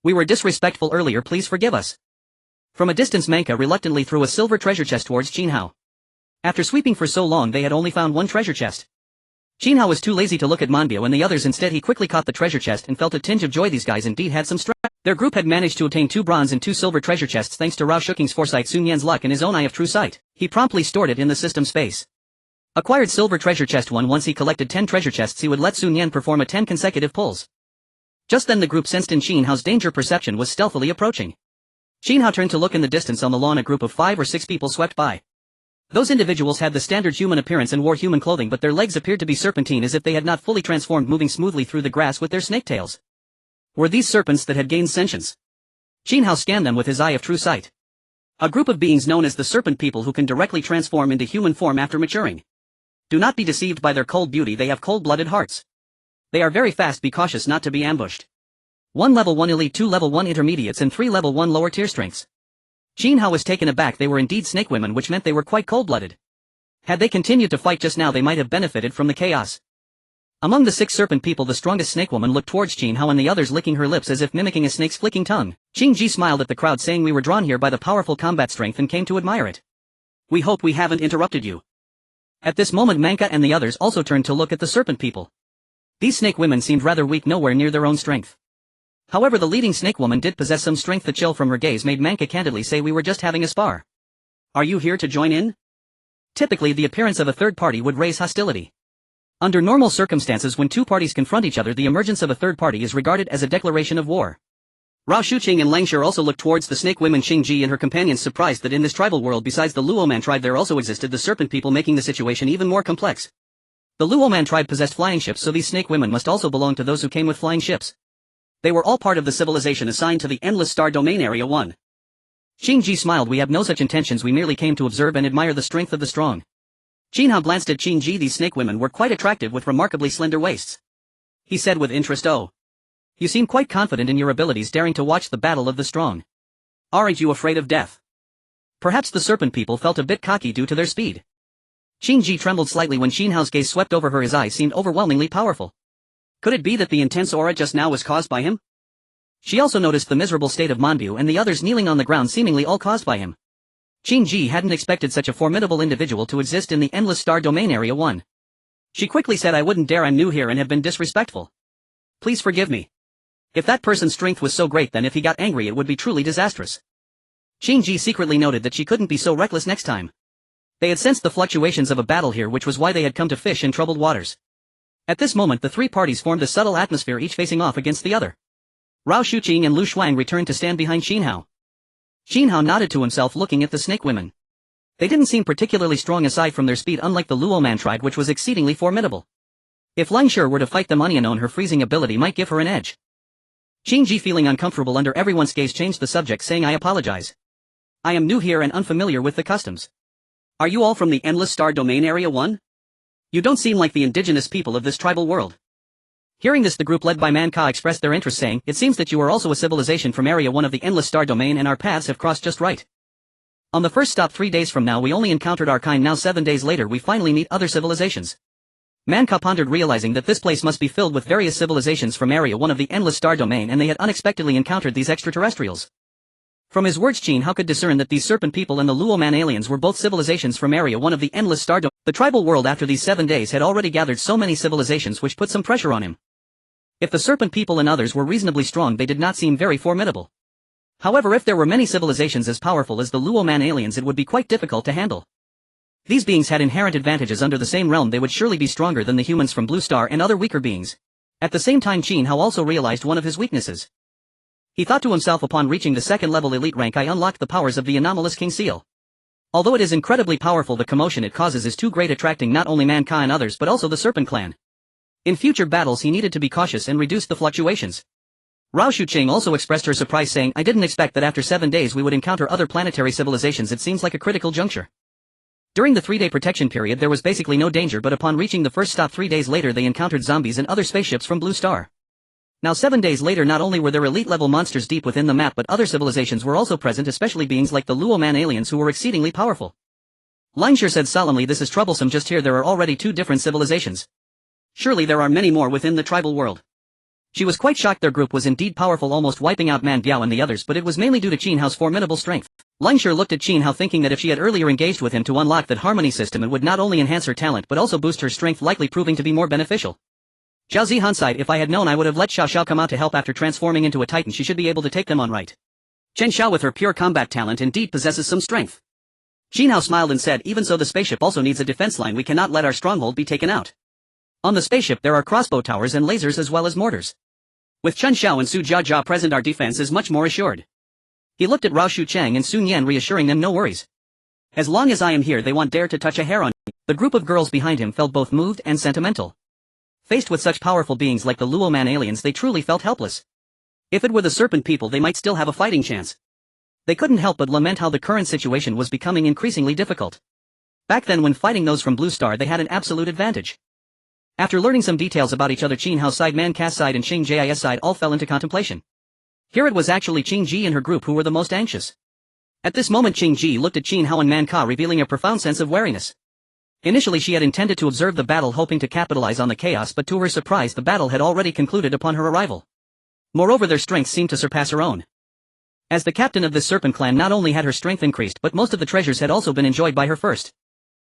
We were disrespectful earlier, please forgive us." From a distance Manka reluctantly threw a silver treasure chest towards Qin Hao. After sweeping for so long they had only found one treasure chest. Qin Hao was too lazy to look at Manbiao and the others. Instead he quickly caught the treasure chest and felt a tinge of joy. These guys indeed had some strength. Their group had managed to obtain 2 bronze and 2 silver treasure chests thanks to Rao Shuqing's foresight, Sun Yan's luck and his own eye of true sight. He promptly stored it in the system space. Acquired silver treasure chest 1. Once he collected 10 treasure chests he would let Sun Yan perform 10 consecutive pulls. Just then the group sensed in Qin Hao's danger perception was stealthily approaching. Qin Hao turned to look. In the distance on the lawn a group of 5 or 6 people swept by. Those individuals had the standard human appearance and wore human clothing, but their legs appeared to be serpentine, as if they had not fully transformed, moving smoothly through the grass with their snake tails. Were these serpents that had gained sentience? Qin Hao scanned them with his eye of true sight. A group of beings known as the serpent people who can directly transform into human form after maturing. Do not be deceived by their cold beauty, they have cold-blooded hearts. They are very fast, be cautious not to be ambushed. 1 level 1 elite, 2 level 1 intermediates and 3 level 1 lower tier strengths. Qin Hao was taken aback. They were indeed snake women, which meant they were quite cold-blooded. Had they continued to fight just now they might have benefited from the chaos. Among the 6 serpent people the strongest snake woman looked towards Qin Hao and the others, licking her lips as if mimicking a snake's flicking tongue. Qin Ji smiled at the crowd, saying, "We were drawn here by the powerful combat strength and came to admire it. We hope we haven't interrupted you." At this moment Manka and the others also turned to look at the serpent people. These snake women seemed rather weak, nowhere near their own strength. However, the leading snake woman did possess some strength. The chill from her gaze made Manka candidly say, "We were just having a spar. Are you here to join in?" Typically the appearance of a third party would raise hostility. Under normal circumstances, when 2 parties confront each other, the emergence of a third party is regarded as a declaration of war. Rao Shuqing and Langshir also looked towards the snake women. Qingji and her companions surprised that in this tribal world besides the Luoman tribe there also existed the serpent people, making the situation even more complex. The Luoman tribe possessed flying ships, so these snake women must also belong to those who came with flying ships. They were all part of the civilization assigned to the Endless Star Domain Area 1. Qingji smiled. "We have no such intentions, we merely came to observe and admire the strength of the strong." Qin Hao glanced at Qingji. These snake women were quite attractive with remarkably slender waists. He said with interest, "Oh. You seem quite confident in your abilities, daring to watch the battle of the strong. Aren't you afraid of death?" Perhaps the serpent people felt a bit cocky due to their speed. Qingji trembled slightly when Qin Hao's gaze swept over her. His eyes seemed overwhelmingly powerful. Could it be that the intense aura just now was caused by him? She also noticed the miserable state of Manbiao and the others kneeling on the ground, seemingly all caused by him. Qingji hadn't expected such a formidable individual to exist in the Endless Star Domain Area 1. She quickly said, "I wouldn't dare, I'm new here and have been disrespectful. Please forgive me. If that person's strength was so great, then if he got angry it would be truly disastrous." Qingji secretly noted that she couldn't be so reckless next time. They had sensed the fluctuations of a battle here, which was why they had come to fish in troubled waters. At this moment the 3 parties formed a subtle atmosphere, each facing off against the other. Rao Shuqing and Lu Shuang returned to stand behind Qin Hao. Qin Hao nodded to himself, looking at the snake women. They didn't seem particularly strong aside from their speed, unlike the Luoman tribe, which was exceedingly formidable. If Langshir were to fight them, unknown, her freezing ability might give her an edge. Qin Ji, feeling uncomfortable under everyone's gaze, changed the subject, saying, I apologize. I am new here and unfamiliar with the customs. Are you all from the Endless Star Domain Area 1? You don't seem like the indigenous people of this tribal world. Hearing this, the group led by Man Ka expressed their interest, saying, it seems that you are also a civilization from Area 1 of the Endless Star Domain, and our paths have crossed just right. On the first stop 3 days from now we only encountered our kind, now 7 days later we finally meet other civilizations. Man Ka pondered, realizing that this place must be filled with various civilizations from Area 1 of the Endless Star Domain, and they had unexpectedly encountered these extraterrestrials. From his words, Qin Hao could discern that these serpent people and the Luo Man aliens were both civilizations from Area 1 of the Endless Star Domain. The tribal world after these 7 days had already gathered so many civilizations, which put some pressure on him. If the serpent people and others were reasonably strong, they did not seem very formidable. However, if there were many civilizations as powerful as the Luo Man aliens, it would be quite difficult to handle. These beings had inherent advantages under the same realm. They would surely be stronger than the humans from Blue Star and other weaker beings. At the same time, Qin Hao also realized one of his weaknesses. He thought to himself, upon reaching the second level elite rank, I unlocked the powers of the anomalous King Seal. Although it is incredibly powerful, the commotion it causes is too great, attracting not only Man Ka and others but also the Serpent Clan. In future battles he needed to be cautious and reduce the fluctuations. Rao Shucheng also expressed her surprise, saying, I didn't expect that after 7 days we would encounter other planetary civilizations. It seems like a critical juncture. During the 3-day protection period there was basically no danger, but upon reaching the first stop 3 days later they encountered zombies and other spaceships from Blue Star. Now 7 days later, not only were there elite-level monsters deep within the map, but other civilizations were also present, especially beings like the Luo Man aliens who were exceedingly powerful. Lineshire said solemnly, this is troublesome. Just here there are already 2 different civilizations. Surely there are many more within the tribal world. She was quite shocked. Their group was indeed powerful, almost wiping out Man Biao and the others, but it was mainly due to Qin Hao's formidable strength. Lineshire looked at Qin Hao, thinking that if she had earlier engaged with him to unlock that harmony system, it would not only enhance her talent but also boost her strength, likely proving to be more beneficial. Zhao Zihan sighed, if I had known I would have let Xiao Xiao come out to help. After transforming into a titan she should be able to take them on, right? Chen Xiao with her pure combat talent indeed possesses some strength. Qin Hao smiled and said, even so the spaceship also needs a defense line. We cannot let our stronghold be taken out. On the spaceship there are crossbow towers and lasers as well as mortars. With Chen Xiao and Su Jiajia present our defense is much more assured. He looked at Rao Shucheng and Sun Yan, reassuring them, no worries. As long as I am here they won't dare to touch a hair on me. The group of girls behind him felt both moved and sentimental. Faced with such powerful beings like the Luo Man aliens they truly felt helpless. If it were the serpent people they might still have a fighting chance. They couldn't help but lament how the current situation was becoming increasingly difficult. Back then when fighting those from Blue Star they had an absolute advantage. After learning some details about each other, Qin Hao's side, Man Ka's side and Xing Jia's side all fell into contemplation. Here it was actually Qing Ji and her group who were the most anxious. At this moment Qing Ji looked at Qin Hao and Man Ka, revealing a profound sense of wariness. Initially she had intended to observe the battle, hoping to capitalize on the chaos, but to her surprise the battle had already concluded upon her arrival. Moreover, their strength seemed to surpass her own. As the captain of this serpent clan, not only had her strength increased but most of the treasures had also been enjoyed by her first.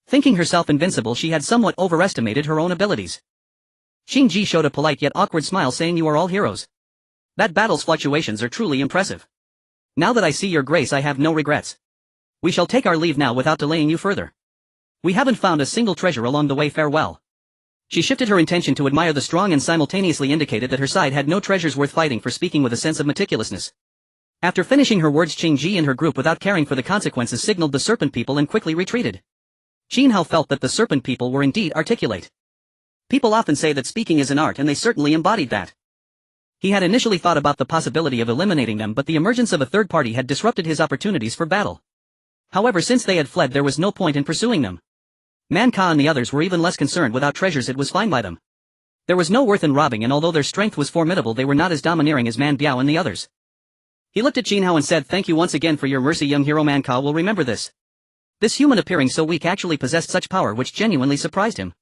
Thinking herself invincible, she had somewhat overestimated her own abilities. Qing Ji showed a polite yet awkward smile, saying, you are all heroes. That battle's fluctuations are truly impressive. Now that I see your grace I have no regrets. We shall take our leave now without delaying you further. We haven't found a single treasure along the way, farewell. She shifted her intention to admire the strong and simultaneously indicated that her side had no treasures worth fighting for, speaking with a sense of meticulousness. After finishing her words, Qing Ji and her group, without caring for the consequences, signaled the serpent people and quickly retreated. Qin Hao felt that the serpent people were indeed articulate. People often say that speaking is an art, and they certainly embodied that. He had initially thought about the possibility of eliminating them, but the emergence of a third party had disrupted his opportunities for battle. However, since they had fled there was no point in pursuing them. Man Ka and the others were even less concerned. Without treasures it was fine by them. There was no worth in robbing, and although their strength was formidable they were not as domineering as Man Biao and the others. He looked at Qin Hao and said, thank you once again for your mercy, young hero. Man Ka will remember this. This human appearing so weak actually possessed such power which genuinely surprised him.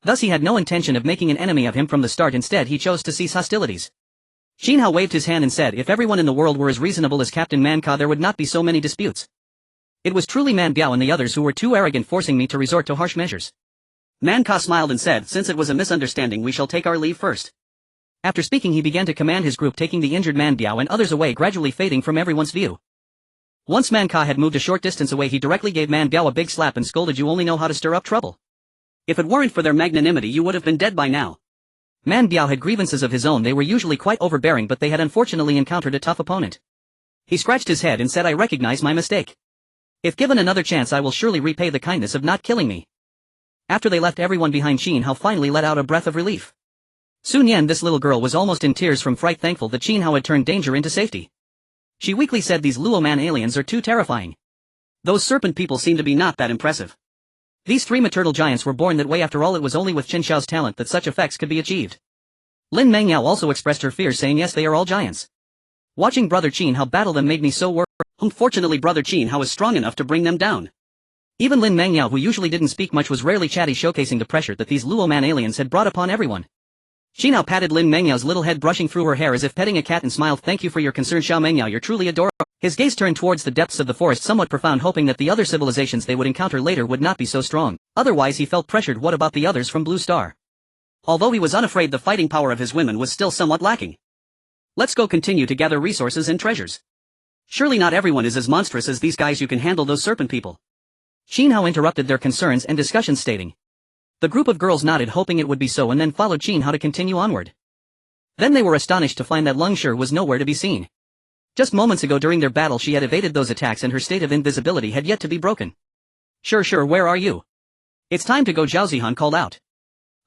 Thus he had no intention of making an enemy of him from the start. Instead he chose to cease hostilities. Qin Hao waved his hand and said, if everyone in the world were as reasonable as Captain Man Ka there would not be so many disputes. It was truly Man Biao and the others who were too arrogant, forcing me to resort to harsh measures. Man Ka smiled and said, since it was a misunderstanding we shall take our leave first. After speaking he began to command his group, taking the injured Man Biao and others away, gradually fading from everyone's view. Once Man Ka had moved a short distance away he directly gave Man Biao a big slap and scolded, you only know how to stir up trouble. If it weren't for their magnanimity you would have been dead by now. Man Biao had grievances of his own. They were usually quite overbearing, but they had unfortunately encountered a tough opponent. He scratched his head and said, I recognize my mistake. If given another chance I will surely repay the kindness of not killing me. After they left everyone behind, Qin Hao finally let out a breath of relief. Sun Yan, this little girl, was almost in tears from fright, thankful that Qin Hao had turned danger into safety. She weakly said, these Luo man aliens are too terrifying. Those serpent people seem to be not that impressive. These three maternal giants were born that way. After all, it was only with Qin Shao's talent that such effects could be achieved. Lin Mengyao also expressed her fears, saying yes, they are all giants. Watching brother Qin Hao battle them made me so worried. Unfortunately, brother Qin Hao is strong enough to bring them down. Even Lin Mengyao, who usually didn't speak much, was rarely chatty, showcasing the pressure that these Luo man aliens had brought upon everyone. Qin Hao patted Lin Mengyao's little head, brushing through her hair as if petting a cat, and smiled. Thank you for your concern, Xiao Mengyao, you're truly adorable. His gaze turned towards the depths of the forest, somewhat profound, hoping that the other civilizations they would encounter later would not be so strong. Otherwise he felt pressured. What about the others from Blue Star? Although he was unafraid, the fighting power of his women was still somewhat lacking. Let's go continue to gather resources and treasures. Surely not everyone is as monstrous as these guys. You can handle those serpent people. Qin Hao interrupted their concerns and discussions, stating. The group of girls nodded, hoping it would be so, and then followed Qin Hao to continue onward. Then they were astonished to find that Leng Shi was nowhere to be seen. Just moments ago during their battle she had evaded those attacks, and her state of invisibility had yet to be broken. Sure, where are you? It's time to go, Zhao Zihan called out.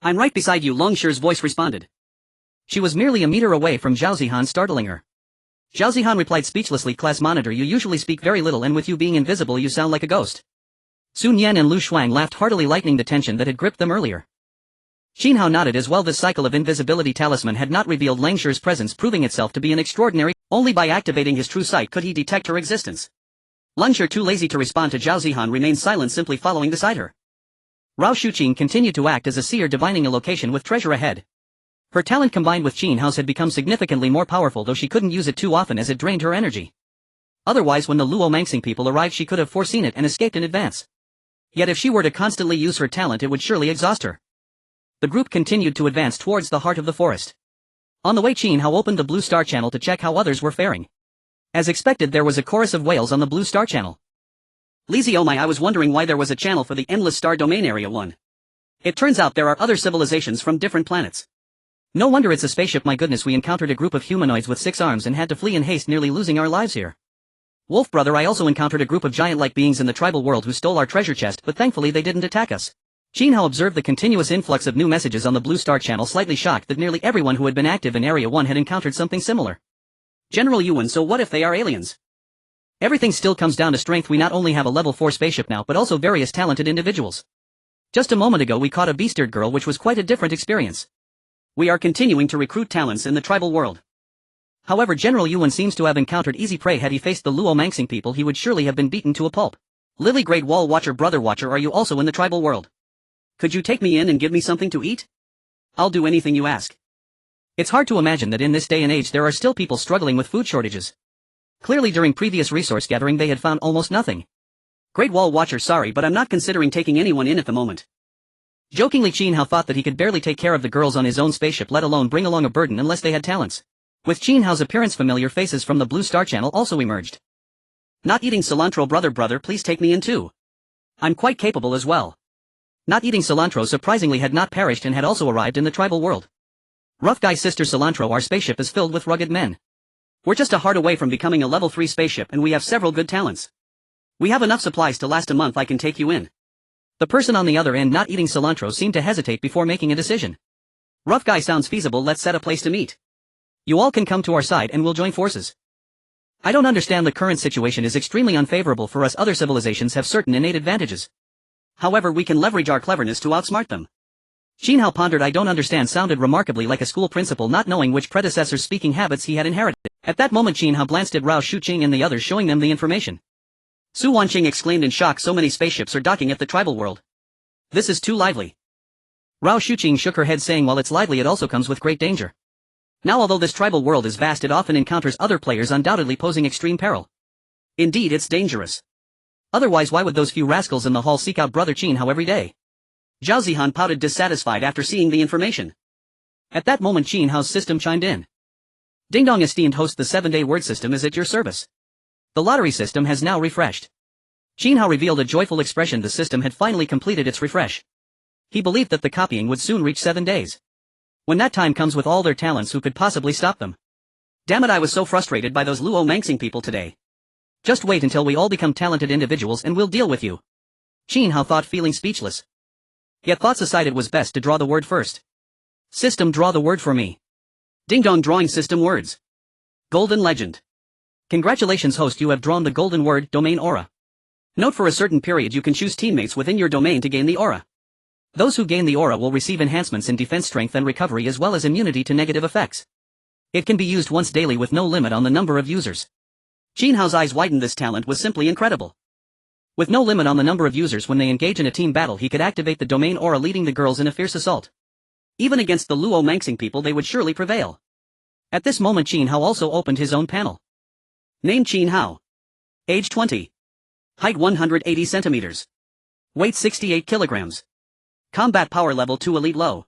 I'm right beside you, Leng Shi's voice responded. She was merely a meter away from Zhao Zihan, startling her. Zhao Zihan replied speechlessly, class monitor, you usually speak very little, and with you being invisible you sound like a ghost. Sun Yan and Lu Shuang laughed heartily, lightening the tension that had gripped them earlier. Qin Hao nodded as well. This cycle of invisibility talisman had not revealed Leng Shi's presence, proving itself to be an extraordinary. Only by activating his true sight could he detect her existence. Leng Shi, too lazy to respond to Zhao Zihan, remained silent, simply following beside her. Rao Shuqing continued to act as a seer, divining a location with treasure ahead. Her talent combined with Qin Hao's had become significantly more powerful, though she couldn't use it too often as it drained her energy. Otherwise, when the Luo Mangxing people arrived, she could have foreseen it and escaped in advance. Yet if she were to constantly use her talent, it would surely exhaust her. The group continued to advance towards the heart of the forest. On the way, Qin Hao opened the Blue Star channel to check how others were faring. As expected, there was a chorus of wails on the Blue Star channel. Lizzie, oh my, I was wondering why there was a channel for the Endless Star Domain Area 1. It turns out there are other civilizations from different planets. No wonder it's a spaceship. My goodness, we encountered a group of humanoids with 6 arms and had to flee in haste, nearly losing our lives here. Wolf brother, I also encountered a group of giant-like beings in the tribal world who stole our treasure chest, but thankfully they didn't attack us. Qin Hao observed the continuous influx of new messages on the Blue Star channel, slightly shocked that nearly everyone who had been active in Area 1 had encountered something similar. General Yuan, so what if they are aliens? Everything still comes down to strength. We not only have a level 4 spaceship now, but also various talented individuals. Just a moment ago we caught a beast-eared girl, which was quite a different experience. We are continuing to recruit talents in the tribal world. However, General Yuan seems to have encountered easy prey. Had he faced the Luo Mangxing people, he would surely have been beaten to a pulp. Lily, Great Wall Watcher, Brother Watcher, are you also in the tribal world? Could you take me in and give me something to eat? I'll do anything you ask. It's hard to imagine that in this day and age there are still people struggling with food shortages. Clearly during previous resource gathering they had found almost nothing. Great Wall Watcher, sorry, but I'm not considering taking anyone in at the moment. Jokingly, Qin Hao thought that he could barely take care of the girls on his own spaceship, let alone bring along a burden, unless they had talents. With Qin Hao's appearance, familiar faces from the Blue Star channel also emerged. Not eating cilantro, brother, please take me in too. I'm quite capable as well. Not eating cilantro surprisingly had not perished and had also arrived in the tribal world. Rough guy, sister cilantro, our spaceship is filled with rugged men. We're just a heart away from becoming a level 3 spaceship, and we have several good talents. We have enough supplies to last a month. I can take you in. The person on the other end not eating cilantro seemed to hesitate before making a decision. Rough guy, sounds feasible. Let's set a place to meet. You all can come to our side and we'll join forces. I don't understand. The current situation is extremely unfavorable for us. Other civilizations have certain innate advantages. However, we can leverage our cleverness to outsmart them. Qin Hao pondered. I don't understand sounded remarkably like a school principal, not knowing which predecessor's speaking habits he had inherited. At that moment Qin Hao glanced at Rao Shuqing and the others, showing them the information. Su Wanqing exclaimed in shock, so many spaceships are docking at the tribal world. This is too lively. Rao Shuqing shook her head, saying while it's lively it also comes with great danger. Now although this tribal world is vast, it often encounters other players, undoubtedly posing extreme peril. Indeed, it's dangerous. Otherwise why would those few rascals in the hall seek out brother Qin Hao every day? Zhao Zihan pouted, dissatisfied after seeing the information. At that moment Qin Hao's system chimed in. Ding dong, esteemed host, the 7-day word system is at your service. The lottery system has now refreshed. Qin Hao revealed a joyful expression. The system had finally completed its refresh. He believed that the copying would soon reach 7 days. When that time comes, with all their talents, who could possibly stop them? Damn it, I was so frustrated by those Luo Mangxing people today. Just wait until we all become talented individuals and we'll deal with you. Qin Hao thought, feeling speechless. Yet thoughts aside, it was best to draw the word first. System, draw the word for me. Ding dong, drawing system words. Golden legend. Congratulations host, you have drawn the golden word, domain aura. Note, for a certain period you can choose teammates within your domain to gain the aura. Those who gain the aura will receive enhancements in defense strength and recovery as well as immunity to negative effects. It can be used once daily with no limit on the number of users. Qin Hao's eyes widened. This talent was simply incredible. With no limit on the number of users when they engage in a team battle, he could activate the domain aura, leading the girls in a fierce assault. Even against the Luo Manxing people they would surely prevail. At this moment Qin Hao also opened his own panel. Name Qin Hao. Age 20. Height 180 centimeters. Weight 68 kilograms. Combat power level 2 elite low.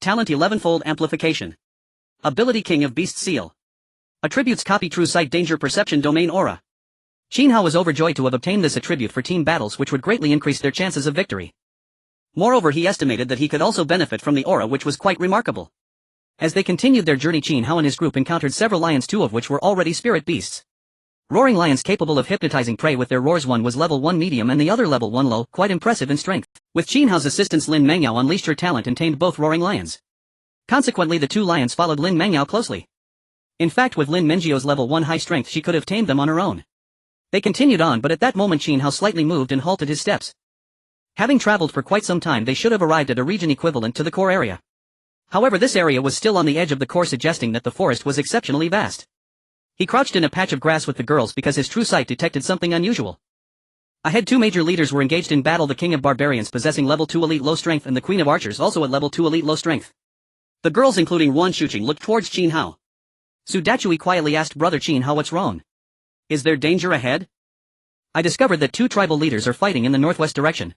Talent 11-fold amplification. Ability King of Beast Seal. Attributes copy true sight danger perception domain aura. Qin Hao was overjoyed to have obtained this attribute for team battles, which would greatly increase their chances of victory. Moreover, he estimated that he could also benefit from the aura, which was quite remarkable. As they continued their journey, Qin Hao and his group encountered several lions, 2 of which were already spirit beasts. Roaring lions capable of hypnotizing prey with their roars. One was level 1 medium and the other level 1 low, quite impressive in strength. With Qin Hao's assistance, Lin Mengyao unleashed her talent and tamed both roaring lions. Consequently, the 2 lions followed Lin Mengyao closely. In fact, with Lin Mengyao level 1 high strength, she could have tamed them on her own. They continued on, but at that moment Qin Hao slightly moved and halted his steps. Having traveled for quite some time, they should have arrived at a region equivalent to the core area. However, this area was still on the edge of the core, suggesting that the forest was exceptionally vast. He crouched in a patch of grass with the girls because his true sight detected something unusual. Ahead, 2 major leaders were engaged in battle, the King of Barbarians possessing level 2 elite low strength and the Queen of Archers also at level 2 elite low strength. The girls, including Yuan Shuqing, looked towards Qin Hao. Su Dachui quietly asked, "Brother Qin Hao, what's wrong? Is there danger ahead?" I discovered that 2 tribal leaders are fighting in the northwest direction.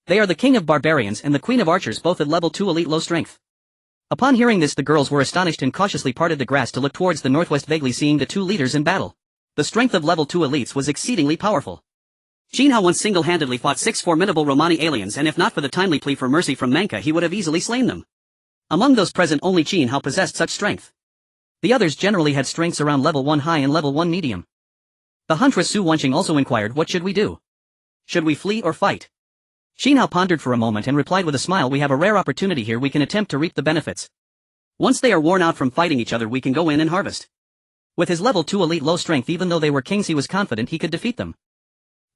They are the King of Barbarians and the Queen of Archers, both at level 2 elite low strength. Upon hearing this, the girls were astonished and cautiously parted the grass to look towards the northwest, vaguely seeing the 2 leaders in battle. The strength of level 2 elites was exceedingly powerful. Qin Hao once single-handedly fought 6 formidable Romani aliens, and if not for the timely plea for mercy from Manka, he would have easily slain them. Among those present, only Qin Hao possessed such strength. The others generally had strengths around level 1 high and level 1 medium. The huntress Su Wanqing also inquired, "What should we do? Should we flee or fight?" Qin Hao pondered for a moment and replied with a smile, "We have a rare opportunity here. We can attempt to reap the benefits. Once they are worn out from fighting each other, we can go in and harvest." With his level 2 elite low strength, even though they were kings, he was confident he could defeat them.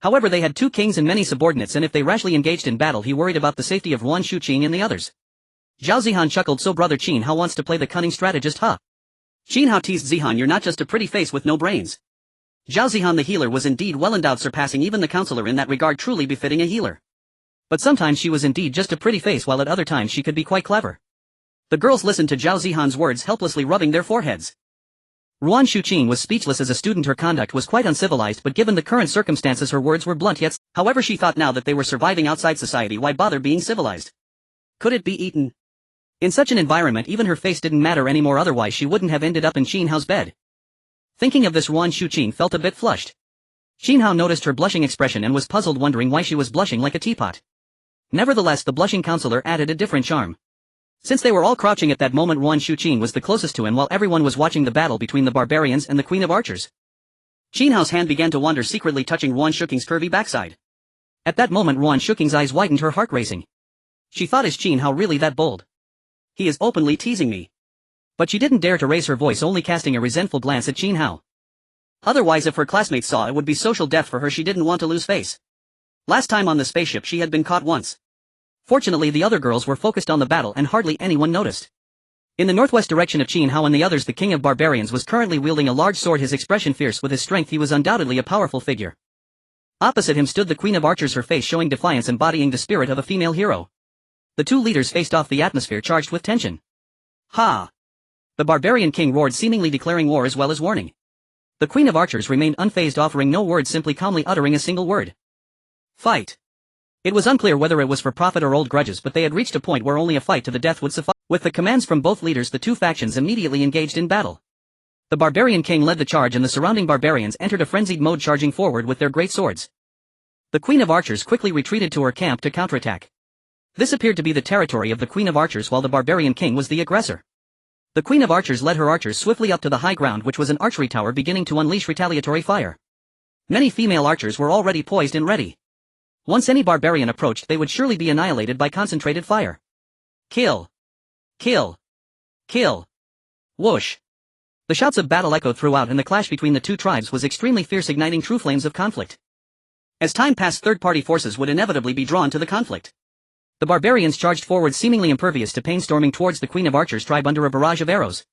However, they had 2 kings and many subordinates, and if they rashly engaged in battle, he worried about the safety of Yuan Shuqing and the others. Zhao Zihan chuckled, "So brother Qin Hao wants to play the cunning strategist, huh?" Qin Hao teased Zihan, "You're not just a pretty face with no brains." Zhao Zihan the healer was indeed well endowed, surpassing even the counselor in that regard, truly befitting a healer. But sometimes she was indeed just a pretty face, while at other times she could be quite clever. The girls listened to Zhao Zihan's words, helplessly rubbing their foreheads. Yuan Shuqing was speechless. As a student, her conduct was quite uncivilized, but given the current circumstances her words were blunt, yet, however, she thought now that they were surviving outside society, why bother being civilized? Could it be eaten? In such an environment, even her face didn't matter anymore, otherwise she wouldn't have ended up in Qin Hao's bed. Thinking of this, Yuan Shuqing felt a bit flushed. Qin Hao noticed her blushing expression and was puzzled, wondering why she was blushing like a teapot. Nevertheless, the blushing counselor added a different charm. Since they were all crouching at that moment, Yuan Shuqing was the closest to him while everyone was watching the battle between the barbarians and the Queen of Archers. Qin Hao's hand began to wander, secretly touching Yuan Shuqing's curvy backside. At that moment, Yuan Shuqing's eyes widened, her heart racing. She thought, is Qin Hao really that bold? He is openly teasing me. But she didn't dare to raise her voice, only casting a resentful glance at Qin Hao. Otherwise, if her classmates saw, it would be social death for her. She didn't want to lose face. Last time on the spaceship she had been caught once. Fortunately, the other girls were focused on the battle and hardly anyone noticed. In the northwest direction of Qin Hao and the others, the King of Barbarians was currently wielding a large sword, his expression fierce. With his strength, he was undoubtedly a powerful figure. Opposite him stood the Queen of Archers, her face showing defiance, embodying the spirit of a female hero. The 2 leaders faced off, the atmosphere charged with tension. "Ha!" The barbarian king roared, seemingly declaring war as well as warning. The Queen of Archers remained unfazed, offering no words, simply calmly uttering a single word. "Fight." It was unclear whether it was for profit or old grudges, but they had reached a point where only a fight to the death would suffice. With the commands from both leaders, the 2 factions immediately engaged in battle. The barbarian king led the charge and the surrounding barbarians entered a frenzied mode, charging forward with their great swords. The Queen of Archers quickly retreated to her camp to counterattack. This appeared to be the territory of the Queen of Archers, while the barbarian king was the aggressor. The Queen of Archers led her archers swiftly up to the high ground, which was an archery tower, beginning to unleash retaliatory fire. Many female archers were already poised and ready. Once any barbarian approached, they would surely be annihilated by concentrated fire. Kill. Kill! Kill! Whoosh! The shouts of battle echoed throughout, and the clash between the two tribes was extremely fierce, igniting true flames of conflict. As time passed, third-party forces would inevitably be drawn to the conflict. The barbarians charged forward, seemingly impervious to pain, storming towards the Queen of Archers' tribe under a barrage of arrows.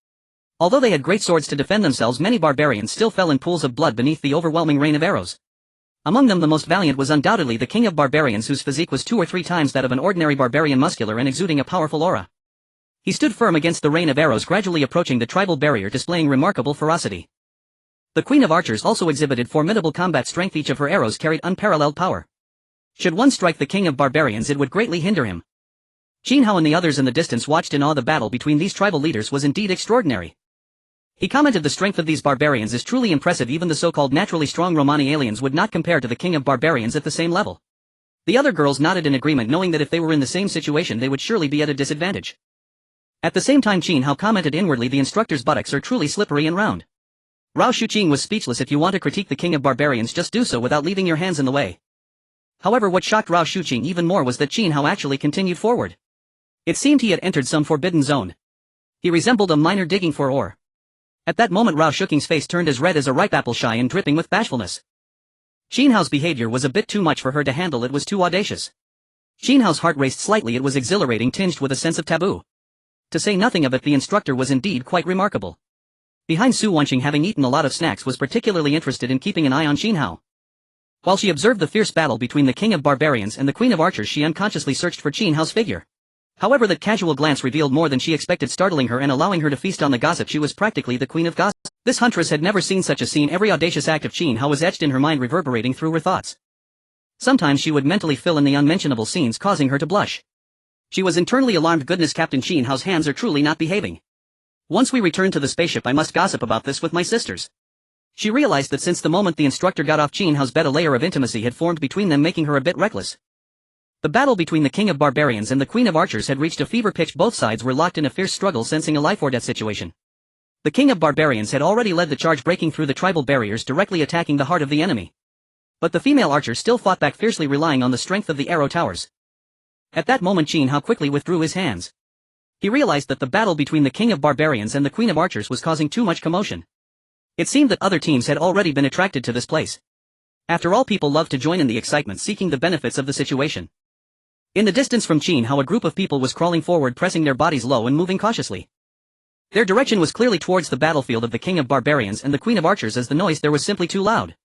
Although they had great swords to defend themselves, many barbarians still fell in pools of blood beneath the overwhelming rain of arrows. Among them, the most valiant was undoubtedly the king of barbarians, whose physique was 2 or 3 times that of an ordinary barbarian, muscular and exuding a powerful aura. He stood firm against the rain of arrows, gradually approaching the tribal barrier, displaying remarkable ferocity. The Queen of Archers also exhibited formidable combat strength. Each of her arrows carried unparalleled power. Should one strike the king of barbarians, it would greatly hinder him. Qin Hao and the others in the distance watched in awe. The battle between these tribal leaders was indeed extraordinary. He commented, "The strength of these barbarians is truly impressive. Even the so-called naturally strong Romani aliens would not compare to the king of barbarians at the same level." The other girls nodded in agreement, knowing that if they were in the same situation they would surely be at a disadvantage. At the same time, Qin Hao commented inwardly, "The instructor's buttocks are truly slippery and round." Rao Shuqing was speechless. "If you want to critique the king of barbarians, just do so without leaving your hands in the way." However, what shocked Rao Shuqing even more was that Qin Hao actually continued forward. It seemed he had entered some forbidden zone. He resembled a miner digging for ore. At that moment, Rao Shuqing's face turned as red as a ripe apple, shy and dripping with bashfulness. Qin Hao's behavior was a bit too much for her to handle. It was too audacious. Qin Hao's heart raced slightly. It was exhilarating, tinged with a sense of taboo. To say nothing of it, the instructor was indeed quite remarkable. Behind, Su Wanqing, having eaten a lot of snacks, was particularly interested in keeping an eye on Qin Hao. While she observed the fierce battle between the king of barbarians and the queen of archers, she unconsciously searched for Qin Hao's figure. However, that casual glance revealed more than she expected, startling her and allowing her to feast on the gossip. She was practically the queen of gossip. This huntress had never seen such a scene. Every audacious act of Qin Hao was etched in her mind, reverberating through her thoughts. Sometimes she would mentally fill in the unmentionable scenes, causing her to blush. She was internally alarmed. "Goodness, Captain, Qin Hao's hands are truly not behaving. Once we return to the spaceship, I must gossip about this with my sisters." She realized that since the moment the instructor got off Qin Hao's bed, a layer of intimacy had formed between them, making her a bit reckless. The battle between the king of barbarians and the queen of archers had reached a fever pitch. Both sides were locked in a fierce struggle, sensing a life-or-death situation. The king of barbarians had already led the charge, breaking through the tribal barriers, directly attacking the heart of the enemy. But the female archer still fought back fiercely, relying on the strength of the arrow towers. At that moment, Qin Hao quickly withdrew his hands. He realized that the battle between the king of barbarians and the queen of archers was causing too much commotion. It seemed that other teams had already been attracted to this place. After all, people love to join in the excitement, seeking the benefits of the situation. In the distance from Qin Hao, a group of people was crawling forward, pressing their bodies low and moving cautiously. Their direction was clearly towards the battlefield of the king of barbarians and the queen of archers, as the noise there was simply too loud.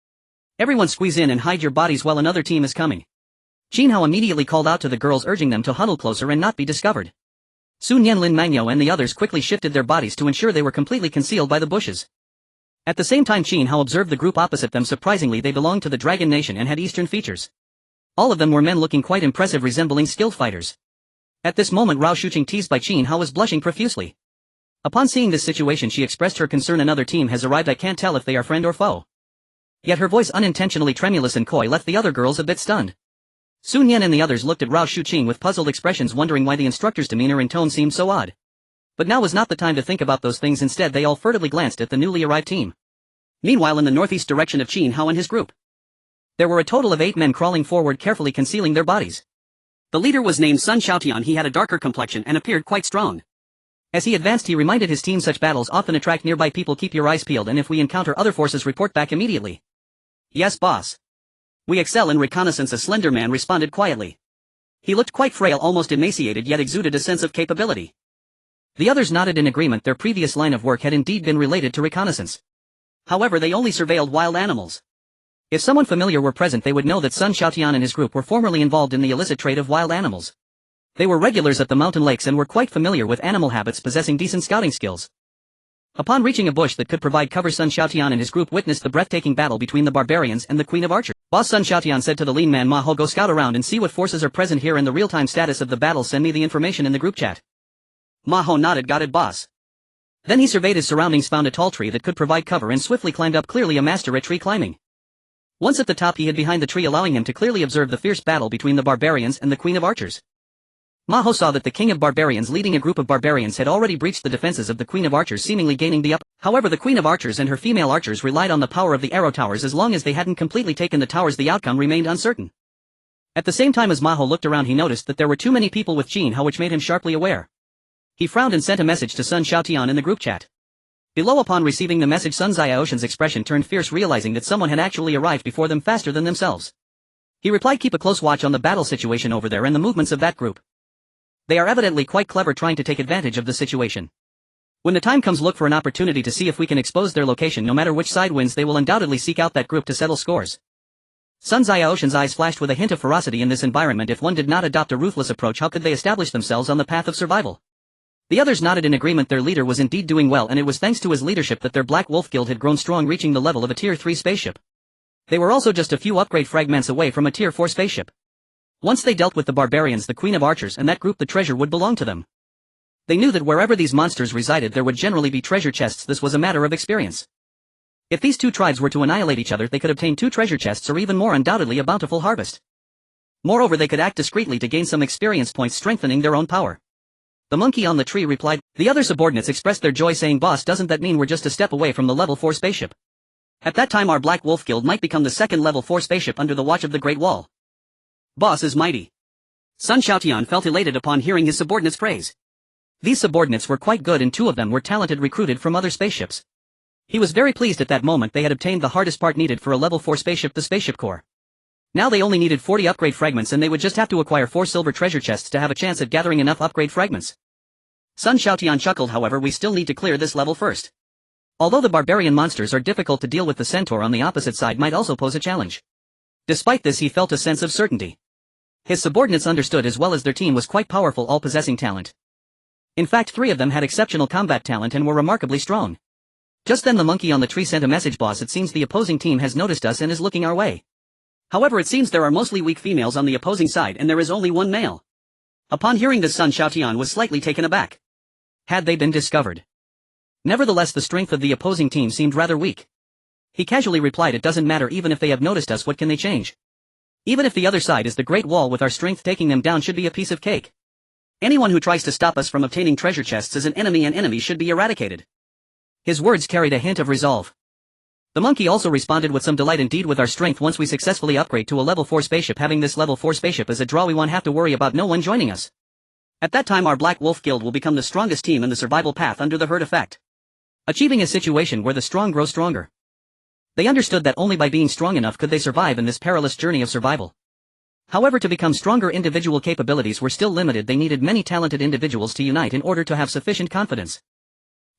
"Everyone squeeze in and hide your bodies while another team is coming." Qin Hao immediately called out to the girls, urging them to huddle closer and not be discovered. Sun Yan, Lin Mangyo and the others quickly shifted their bodies to ensure they were completely concealed by the bushes. At the same time, Qin Hao observed the group opposite them. Surprisingly, they belonged to the Dragon Nation and had Eastern features. All of them were men looking quite impressive, resembling skilled fighters. At this moment, Rao Shuqing, teased by Qin Hao, was blushing profusely. Upon seeing this situation, she expressed her concern. "Another team has arrived. I can't tell if they are friend or foe." Yet her voice, unintentionally tremulous and coy, left the other girls a bit stunned. Sun Yan and the others looked at Rao Shuqing with puzzled expressions, wondering why the instructor's demeanor and tone seemed so odd. But now was not the time to think about those things. Instead, they all furtively glanced at the newly arrived team. Meanwhile, in the northeast direction of Qin Hao and his group, there were a total of 8 men crawling forward, carefully concealing their bodies. The leader was named Sun Xiaotian. He had a darker complexion and appeared quite strong. As he advanced, he reminded his team, "Such battles often attract nearby people. Keep your eyes peeled, and if we encounter other forces, report back immediately." "Yes, boss. We excel in reconnaissance," a slender man responded quietly. He looked quite frail, almost emaciated, yet exuded a sense of capability. The others nodded in agreement. Their previous line of work had indeed been related to reconnaissance. However, they only surveilled wild animals. If someone familiar were present, they would know that Sun Xiaotian and his group were formerly involved in the illicit trade of wild animals. They were regulars at the mountain lakes and were quite familiar with animal habits, possessing decent scouting skills. Upon reaching a bush that could provide cover, Sun Xiaotian and his group witnessed the breathtaking battle between the barbarians and the Queen of Archers. "Boss," Sun Xiaotian said to the lean man Ma Ho, "go scout around and see what forces are present here and the real-time status of the battle. Send me the information in the group chat." Ma Ho nodded. "Got it, boss." Then he surveyed his surroundings, found a tall tree that could provide cover, and swiftly climbed up, clearly a master at tree climbing. Once at the top, he hid behind the tree, allowing him to clearly observe the fierce battle between the barbarians and the Queen of Archers. Ma Ho saw that the King of Barbarians, leading a group of barbarians, had already breached the defenses of the Queen of Archers, seemingly gaining the upper. However, the Queen of Archers and her female archers relied on the power of the arrow towers. As long as they hadn't completely taken the towers, the outcome remained uncertain. At the same time, as Ma Ho looked around, he noticed that there were too many people with Qin Hao, which made him sharply aware. He frowned and sent a message to Sun Xiaotian in the group chat. Below, upon receiving the message, Sun Xiaoshan's expression turned fierce, realizing that someone had actually arrived before them faster than themselves. He replied, keep a close watch on the battle situation over there and the movements of that group. They are evidently quite clever, trying to take advantage of the situation. When the time comes, look for an opportunity to see if we can expose their location. No matter which side wins, they will undoubtedly seek out that group to settle scores. Sun Xiaoshan's eyes flashed with a hint of ferocity. In this environment, if one did not adopt a ruthless approach, how could they establish themselves on the path of survival? The others nodded in agreement. Their leader was indeed doing well, and it was thanks to his leadership that their Black Wolf Guild had grown strong, reaching the level of a Tier 3 spaceship. They were also just a few upgrade fragments away from a Tier 4 spaceship. Once they dealt with the barbarians, the Queen of Archers, and that group, the treasure would belong to them. They knew that wherever these monsters resided, there would generally be treasure chests. This was a matter of experience. If these two tribes were to annihilate each other, they could obtain 2 treasure chests, or even more, undoubtedly a bountiful harvest. Moreover, they could act discreetly to gain some experience points, strengthening their own power. The monkey on the tree replied. The other subordinates expressed their joy, saying, boss, doesn't that mean we're just a step away from the level 4 spaceship? At that time, our Black Wolf Guild might become the second level 4 spaceship under the watch of the Great Wall. Boss is mighty. Sun Xiaotian felt elated upon hearing his subordinates' praise. These subordinates were quite good, and 2 of them were talented, recruited from other spaceships. He was very pleased at that moment. They had obtained the hardest part needed for a level 4 spaceship, the spaceship core. Now they only needed 40 upgrade fragments, and they would just have to acquire 4 silver treasure chests to have a chance at gathering enough upgrade fragments. Sun Xiaotian chuckled. However, we still need to clear this level first. Although the barbarian monsters are difficult to deal with, the centaur on the opposite side might also pose a challenge. Despite this, he felt a sense of certainty. His subordinates understood as well as their team was quite powerful, all possessing talent. In fact, 3 of them had exceptional combat talent and were remarkably strong. Just then the monkey on the tree sent a message, boss, it seems the opposing team has noticed us and is looking our way. However, it seems there are mostly weak females on the opposing side and there is only 1 male. Upon hearing this, Sun Xiaotian was slightly taken aback. Had they been discovered? Nevertheless, the strength of the opposing team seemed rather weak. He casually replied, it doesn't matter, even if they have noticed us, what can they change? Even if the other side is the Great Wall, with our strength, taking them down should be a piece of cake. Anyone who tries to stop us from obtaining treasure chests is an enemy, and enemies should be eradicated. His words carried a hint of resolve. The monkey also responded with some delight, indeed, with our strength, once we successfully upgrade to a level 4 spaceship, having this level 4 spaceship as a draw, we won't have to worry about no one joining us. At that time, our Black Wolf Guild will become the strongest team in the survival path under the herd effect, achieving a situation where the strong grow stronger. They understood that only by being strong enough could they survive in this perilous journey of survival. However, to become stronger, individual capabilities were still limited. They needed many talented individuals to unite in order to have sufficient confidence.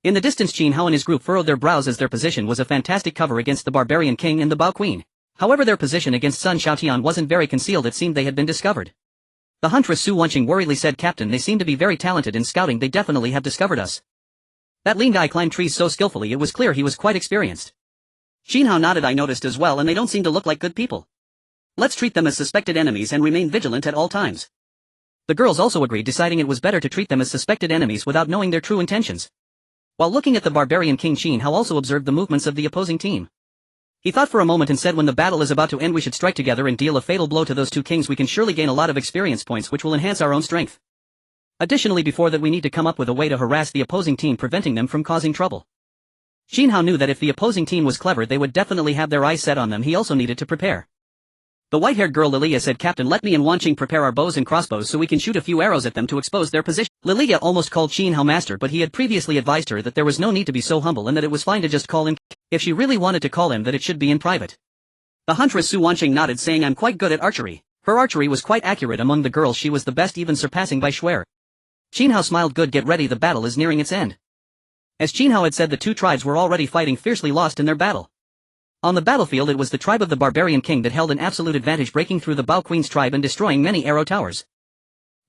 In the distance, Qin Hao and his group furrowed their brows, as their position was a fantastic cover against the Barbarian King and the Bao Queen. However, their position against Sun Xiaotian wasn't very concealed. It seemed they had been discovered. The huntress Su Wenqing worriedly said, Captain, they seem to be very talented in scouting. They definitely have discovered us. That lean guy climbed trees so skillfully, it was clear he was quite experienced. Qin Hao nodded. I noticed as well, and they don't seem to look like good people. Let's treat them as suspected enemies and remain vigilant at all times. The girls also agreed, deciding it was better to treat them as suspected enemies without knowing their true intentions. While looking at the barbarian king, Qin Hao also observed the movements of the opposing team. He thought for a moment and said, when the battle is about to end, we should strike together and deal a fatal blow to those 2 kings. We can surely gain a lot of experience points, which will enhance our own strength. Additionally, before that, we need to come up with a way to harass the opposing team, preventing them from causing trouble. Qin Hao knew that if the opposing team was clever, they would definitely have their eyes set on them. He also needed to prepare. The white-haired girl Lilia said, Captain, let me and Wanqing prepare our bows and crossbows so we can shoot a few arrows at them to expose their position. Lilia almost called Qin Hao master, but he had previously advised her that there was no need to be so humble and that it was fine to just call him. If she really wanted to call him, that it should be in private. The huntress Su Wenqing nodded, saying, I'm quite good at archery. Her archery was quite accurate. Among the girls, she was the best, even surpassing Bai Shuer. Qin Hao smiled. Good, get ready, the battle is nearing its end. As Qin Hao had said, the 2 tribes were already fighting fiercely, lost in their battle. On the battlefield, it was the tribe of the barbarian king that held an absolute advantage, breaking through the Bao Queen's tribe and destroying many arrow towers.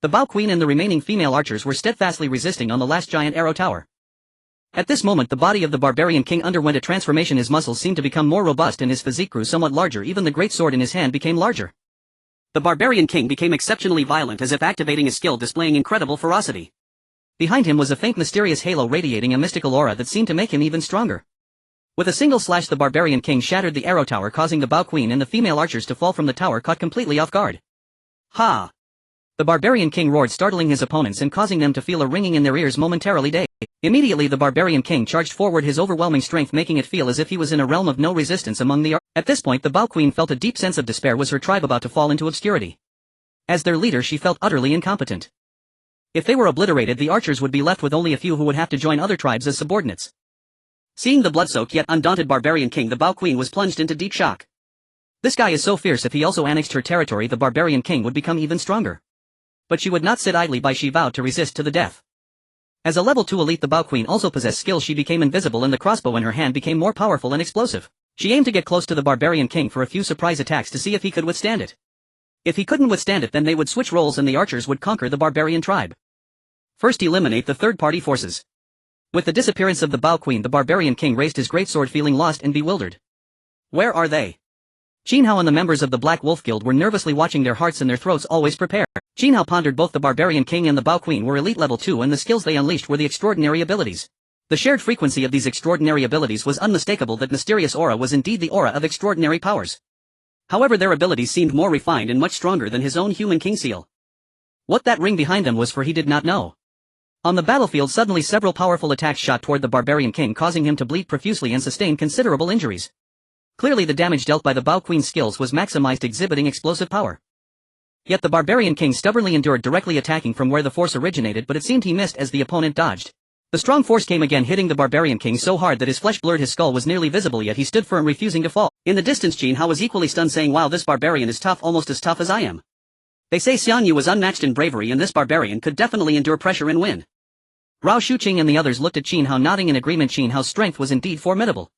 The Bao Queen and the remaining female archers were steadfastly resisting on the last giant arrow tower. At this moment, the body of the barbarian king underwent a transformation. His muscles seemed to become more robust and his physique grew somewhat larger. Even the great sword in his hand became larger. The barbarian king became exceptionally violent, as if activating his skill, displaying incredible ferocity. Behind him was a faint mysterious halo radiating a mystical aura that seemed to make him even stronger. With a single slash, the barbarian king shattered the arrow tower, causing the Bao Queen and the female archers to fall from the tower, caught completely off guard. Ha! The barbarian king roared, startling his opponents and causing them to feel a ringing in their ears momentarily. Immediately the barbarian king charged forward, his overwhelming strength making it feel as if he was in a realm of no resistance among the At this point, the Bao Queen felt a deep sense of despair. Was her tribe about to fall into obscurity? As their leader, she felt utterly incompetent. If they were obliterated, the archers would be left with only a few who would have to join other tribes as subordinates. Seeing the blood-soaked yet undaunted barbarian king, the Bao Queen was plunged into deep shock. This guy is so fierce. If he also annexed her territory, the barbarian king would become even stronger. But she would not sit idly by. She vowed to resist to the death. As a level 2 elite, the Bao Queen also possessed skills. She became invisible and the crossbow in her hand became more powerful and explosive. She aimed to get close to the barbarian king for a few surprise attacks to see if he could withstand it. If he couldn't withstand it, then they would switch roles and the archers would conquer the barbarian tribe. First, eliminate the third-party forces. With the disappearance of the Bao Queen, the barbarian king raised his greatsword, feeling lost and bewildered. Where are they? Qin Hao and the members of the Black Wolf Guild were nervously watching, their hearts and their throats always prepared. Qin Hao pondered. Both the barbarian king and the Bao Queen were elite level 2, and the skills they unleashed were the extraordinary abilities. The shared frequency of these extraordinary abilities was unmistakable. That mysterious aura was indeed the aura of extraordinary powers. However, their abilities seemed more refined and much stronger than his own human king seal. What that ring behind them was for he did not know. On the battlefield, suddenly several powerful attacks shot toward the barbarian king, causing him to bleed profusely and sustain considerable injuries. Clearly the damage dealt by the Bao Queen's skills was maximized, exhibiting explosive power. Yet the barbarian king stubbornly endured, directly attacking from where the force originated, but it seemed he missed as the opponent dodged. The strong force came again, hitting the barbarian king so hard that his flesh blurred. His skull was nearly visible, yet he stood firm, refusing to fall. In the distance, Qin Hao was equally stunned, saying, "Wow, this barbarian is tough, almost as tough as I am. They say Xian Yu was unmatched in bravery, and this barbarian could definitely endure pressure and win." Rao Shuqing and the others looked at Qin Hao, nodding in agreement. Qin Hao's strength was indeed formidable.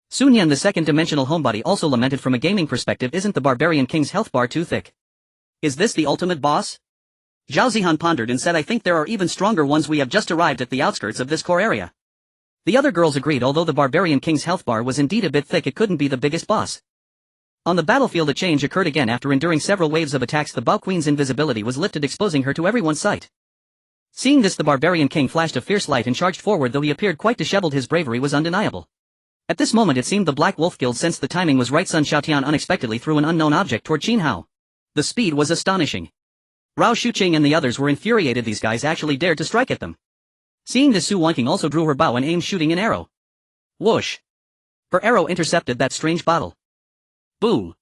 Sun Yan, the second-dimensional homebody, also lamented. From a gaming perspective, isn't the barbarian king's health bar too thick? Is this the ultimate boss? Zhao Zihan pondered and said, "I think there are even stronger ones. We have just arrived at the outskirts of this core area." The other girls agreed. Although the barbarian king's health bar was indeed a bit thick, it couldn't be the biggest boss. On the battlefield, a change occurred again. After enduring several waves of attacks, the Bao Queen's invisibility was lifted, exposing her to everyone's sight. Seeing this, the barbarian king flashed a fierce light and charged forward. Though he appeared quite disheveled, his bravery was undeniable. At this moment, it seemed the Black Wolf Guild sensed the timing was right. Sun Xiaotian unexpectedly threw an unknown object toward Qin Hao. The speed was astonishing. Rao Shuqing and the others were infuriated. These guys actually dared to strike at them. Seeing this, Su Wanqing also drew her bow and aimed, shooting an arrow. Whoosh! Her arrow intercepted that strange bottle. Boom!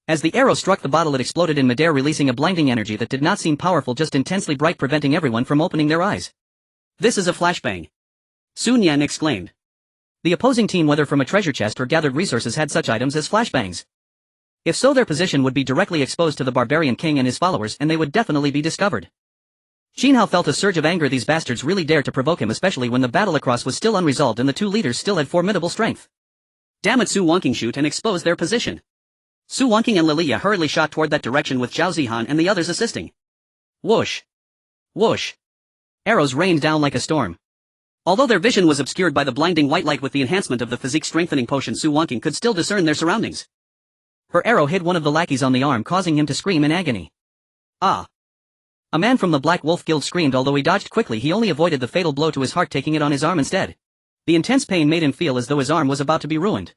As the arrow struck the bottle, it exploded in midair, releasing a blinding energy that did not seem powerful, just intensely bright, preventing everyone from opening their eyes. "This is a flashbang," Sun Yan exclaimed. The opposing team, whether from a treasure chest or gathered resources, had such items as flashbangs. If so, their position would be directly exposed to the barbarian king and his followers, and they would definitely be discovered. Qin Hao felt a surge of anger. These bastards really dared to provoke him, especially when the battle across was still unresolved and the two leaders still had formidable strength. Damn it, Su Wanqing, shoot and expose their position. Su Wanqing and Lilia hurriedly shot toward that direction, with Zhao Zihan and the others assisting. Whoosh! Whoosh! Arrows rained down like a storm. Although their vision was obscured by the blinding white light, with the enhancement of the physique-strengthening potion, Su Wanqing could still discern their surroundings. Her arrow hit one of the lackeys on the arm, causing him to scream in agony. Ah! A man from the Black Wolf Guild screamed. Although he dodged quickly, he only avoided the fatal blow to his heart, taking it on his arm instead. The intense pain made him feel as though his arm was about to be ruined.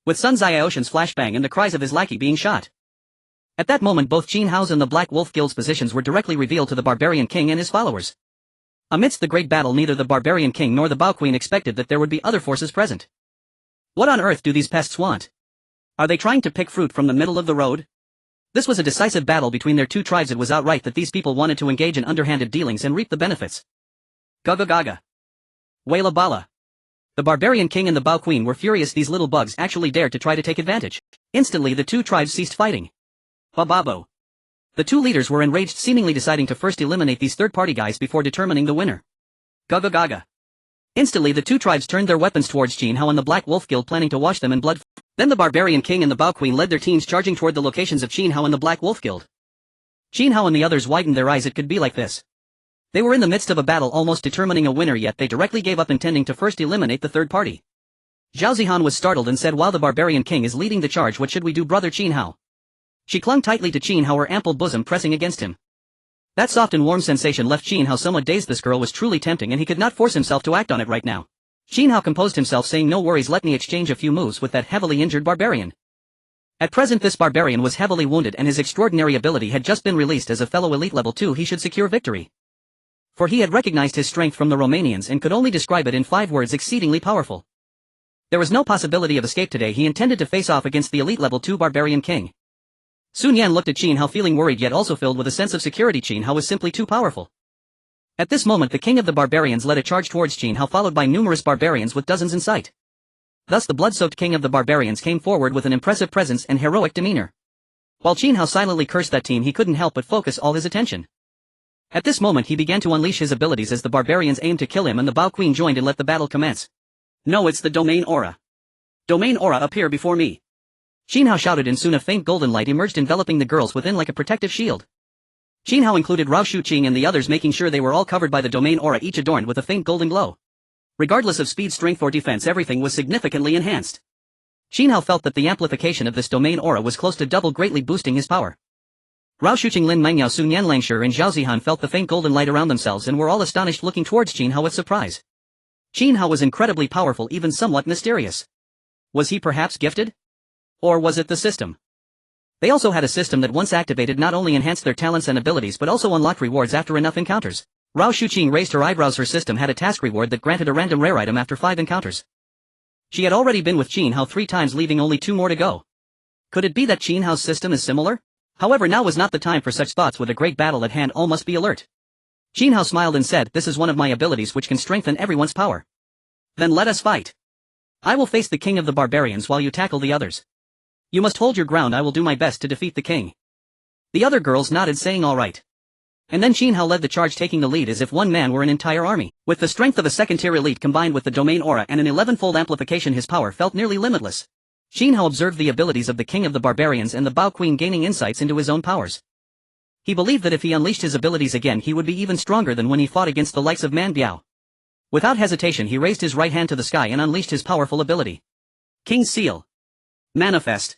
With Sun Xiaoshan's flashbang and the cries of his lackey being shot. At that moment, both Qin Hao's and the Black Wolf Guild's positions were directly revealed to the barbarian king and his followers. Amidst the great battle, neither the barbarian king nor the Bao Queen expected that there would be other forces present. What on earth do these pests want? Are they trying to pick fruit from the middle of the road? This was a decisive battle between their two tribes. It was outright that these people wanted to engage in underhanded dealings and reap the benefits. Gaga gaga. Wala bala. The barbarian king and the Bao Queen were furious. These little bugs actually dared to try to take advantage. Instantly, the two tribes ceased fighting. Bababo. The two leaders were enraged, seemingly deciding to first eliminate these third-party guys before determining the winner. Gaga gaga. Instantly, the two tribes turned their weapons towards Qin Hao and the Black Wolf Guild, planning to wash them in blood. Then the barbarian king and the Bao Queen led their teams, charging toward the locations of Qin Hao and the Black Wolf Guild. Qin Hao and the others widened their eyes. It could be like this. They were in the midst of a battle, almost determining a winner, yet they directly gave up, intending to first eliminate the third party. Zhao Zihan was startled and said, "While the barbarian king is leading the charge, what should we do, brother Qin Hao?" She clung tightly to Qin Hao, her ample bosom pressing against him. That soft and warm sensation left Qin Hao somewhat dazed. This girl was truly tempting, and he could not force himself to act on it right now. Qin Hao composed himself, saying, "No worries, let me exchange a few moves with that heavily injured barbarian." At present, this barbarian was heavily wounded, and his extraordinary ability had just been released. As a fellow elite level 2, he should secure victory. For he had recognized his strength from the Romanians and could only describe it in 5 words: exceedingly powerful. There was no possibility of escape today. He intended to face off against the elite level 2 barbarian king. Sun Yan looked at Qin Hao, feeling worried yet also filled with a sense of security. Qin Hao was simply too powerful. At this moment the king of the barbarians led a charge towards Qin Hao, followed by numerous barbarians with dozens in sight. Thus the blood-soaked king of the barbarians came forward with an impressive presence and heroic demeanor. While Qin Hao silently cursed that team, he couldn't help but focus all his attention. At this moment he began to unleash his abilities as the barbarians aimed to kill him, and the Bao Queen joined and let the battle commence. No, it's the domain aura. Domain aura, appear before me. Qin Hao shouted, and soon a faint golden light emerged, enveloping the girls within like a protective shield. Qin Hao included Rao Shuqing and the others, making sure they were all covered by the domain aura, each adorned with a faint golden glow. Regardless of speed, strength or defense, everything was significantly enhanced. Qin Hao felt that the amplification of this domain aura was close to double, greatly boosting his power. Rao Shuqing, Lin Mengyao, Sun Yan Langshi and Zhao Zihan felt the faint golden light around themselves and were all astonished, looking towards Qin Hao with surprise. Qin Hao was incredibly powerful, even somewhat mysterious. Was he perhaps gifted? Or was it the system? They also had a system that once activated not only enhanced their talents and abilities but also unlocked rewards after enough encounters. Rao Shuqing raised her eyebrows. Her system had a task reward that granted a random rare item after 5 encounters. She had already been with Qin Hao 3 times, leaving only 2 more to go. Could it be that Qin Hao's system is similar? However, now was not the time for such thoughts. With a great battle at hand, all must be alert. Qin Hao smiled and said, "This is one of my abilities which can strengthen everyone's power. Then let us fight. I will face the king of the barbarians while you tackle the others. You must hold your ground. I will do my best to defeat the king." The other girls nodded, saying all right. And then Qin Hao led the charge, taking the lead as if one man were an entire army. With the strength of a second-tier elite combined with the domain aura and an 11-fold amplification, his power felt nearly limitless. Qin Hao observed the abilities of the king of the barbarians and the Bao Queen, gaining insights into his own powers. He believed that if he unleashed his abilities again, he would be even stronger than when he fought against the likes of Man Biao. Without hesitation, he raised his right hand to the sky and unleashed his powerful ability. King's Seal. Manifest.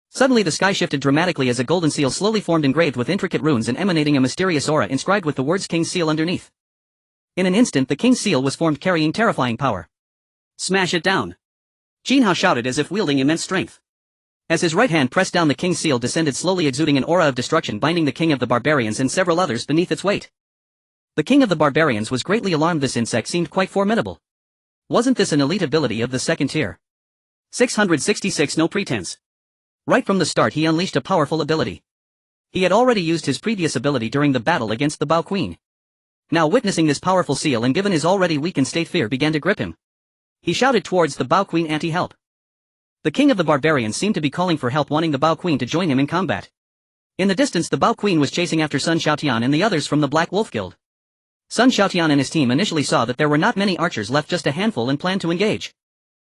Suddenly the sky shifted dramatically as a golden seal slowly formed, engraved with intricate runes and emanating a mysterious aura inscribed with the words King's Seal underneath. In an instant the King's Seal was formed, carrying terrifying power. Smash it down! Qin Hao shouted as if wielding immense strength. As his right hand pressed down, the King's Seal descended slowly, exuding an aura of destruction, binding the king of the barbarians and several others beneath its weight. The king of the barbarians was greatly alarmed. This insect seemed quite formidable. Wasn't this an elite ability of the second tier? 666 No pretense. Right from the start he unleashed a powerful ability. He had already used his previous ability during the battle against the Bao Queen. Now, witnessing this powerful seal and given his already weakened state, fear began to grip him. He shouted towards the Bao Queen, "Anti-help." The king of the barbarians seemed to be calling for help, wanting the Bao Queen to join him in combat. In the distance the Bao Queen was chasing after Sun Xiaotian and the others from the Black Wolf Guild. Sun Xiaotian and his team initially saw that there were not many archers left, just a handful, and planned to engage.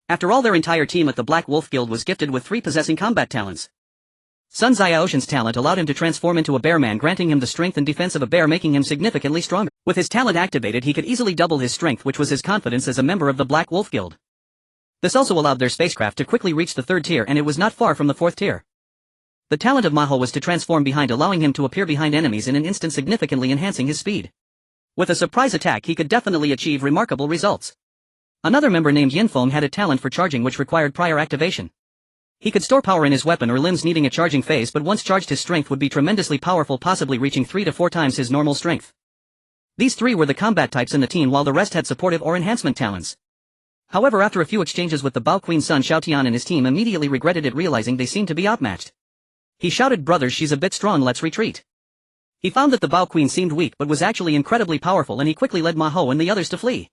After all, their entire team at the Black Wolf Guild was gifted with 3 possessing combat talents. Sun Xiaoshan's talent allowed him to transform into a bear man, granting him the strength and defense of a bear, making him significantly stronger. With his talent activated, he could easily double his strength, which was his confidence as a member of the Black Wolf Guild. This also allowed their spacecraft to quickly reach the 3rd tier, and it was not far from the 4th tier. The talent of Maho was to transform behind, allowing him to appear behind enemies in an instant, significantly enhancing his speed. With a surprise attack he could definitely achieve remarkable results. Another member named Yinfeng had a talent for charging which required prior activation. He could store power in his weapon or limbs, needing a charging phase, but once charged his strength would be tremendously powerful, possibly reaching 3 to 4 times his normal strength. These 3 were the combat types in the team, while the rest had supportive or enhancement talents. However, after a few exchanges with the Bao Queen, Sun Xiaotian and his team immediately regretted it, realizing they seemed to be outmatched. He shouted, "Brothers, she's a bit strong, let's retreat." He found that the Bao Queen seemed weak but was actually incredibly powerful, and he quickly led Maho and the others to flee.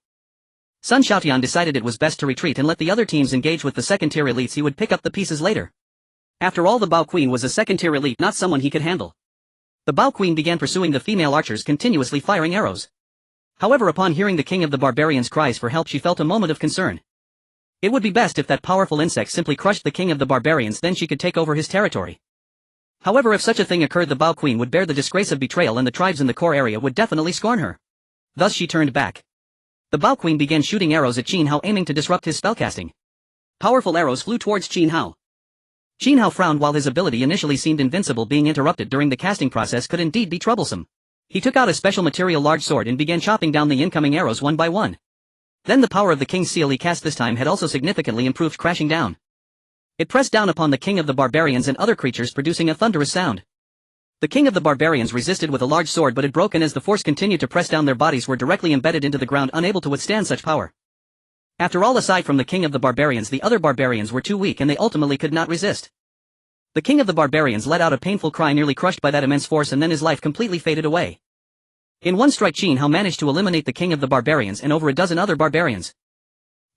Sun Xiaotian decided it was best to retreat and let the other teams engage with the second-tier elites. He would pick up the pieces later. After all, the Bao Queen was a second-tier elite, not someone he could handle. The Bao Queen began pursuing the female archers, continuously firing arrows. However, upon hearing the king of the barbarians' cries for help, she felt a moment of concern. It would be best if that powerful insect simply crushed the king of the barbarians, then she could take over his territory. However, if such a thing occurred, the Bao Queen would bear the disgrace of betrayal, and the tribes in the core area would definitely scorn her. Thus she turned back. The Bao Queen began shooting arrows at Qin Hao, aiming to disrupt his spellcasting. Powerful arrows flew towards Qin Hao. Qin Hao frowned. While his ability initially seemed invincible, being interrupted during the casting process could indeed be troublesome. He took out a special material large sword and began chopping down the incoming arrows one by one. Then the power of the King's Seal he cast this time had also significantly improved, crashing down. It pressed down upon the king of the barbarians and other creatures, producing a thunderous sound. The king of the barbarians resisted with a large sword, but it broke, and as the force continued to press down, their bodies were directly embedded into the ground, unable to withstand such power. After all, aside from the king of the barbarians, the other barbarians were too weak and they ultimately could not resist. The king of the barbarians let out a painful cry, nearly crushed by that immense force, and then his life completely faded away. In one strike Qin Hao managed to eliminate the king of the barbarians and over a dozen other barbarians.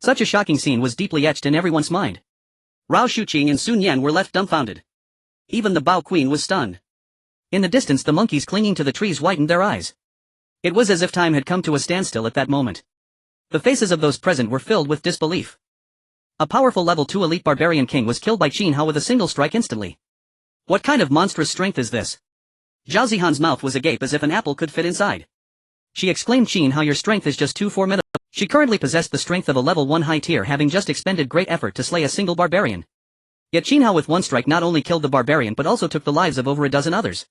Such a shocking scene was deeply etched in everyone's mind. Rao Shuqing and Sun Yan were left dumbfounded. Even the Bao Queen was stunned. In the distance the monkeys clinging to the trees widened their eyes. It was as if time had come to a standstill at that moment. The faces of those present were filled with disbelief. A powerful level 2 elite barbarian king was killed by Qin Hao with a single strike instantly. What kind of monstrous strength is this? Zhao Zihan's mouth was agape as if an apple could fit inside. She exclaimed, Qin Hao, your strength is just too formidable. She currently possessed the strength of a level 1 high tier, having just expended great effort to slay a single barbarian. Yet Qin Hao with one strike not only killed the barbarian but also took the lives of over a dozen others.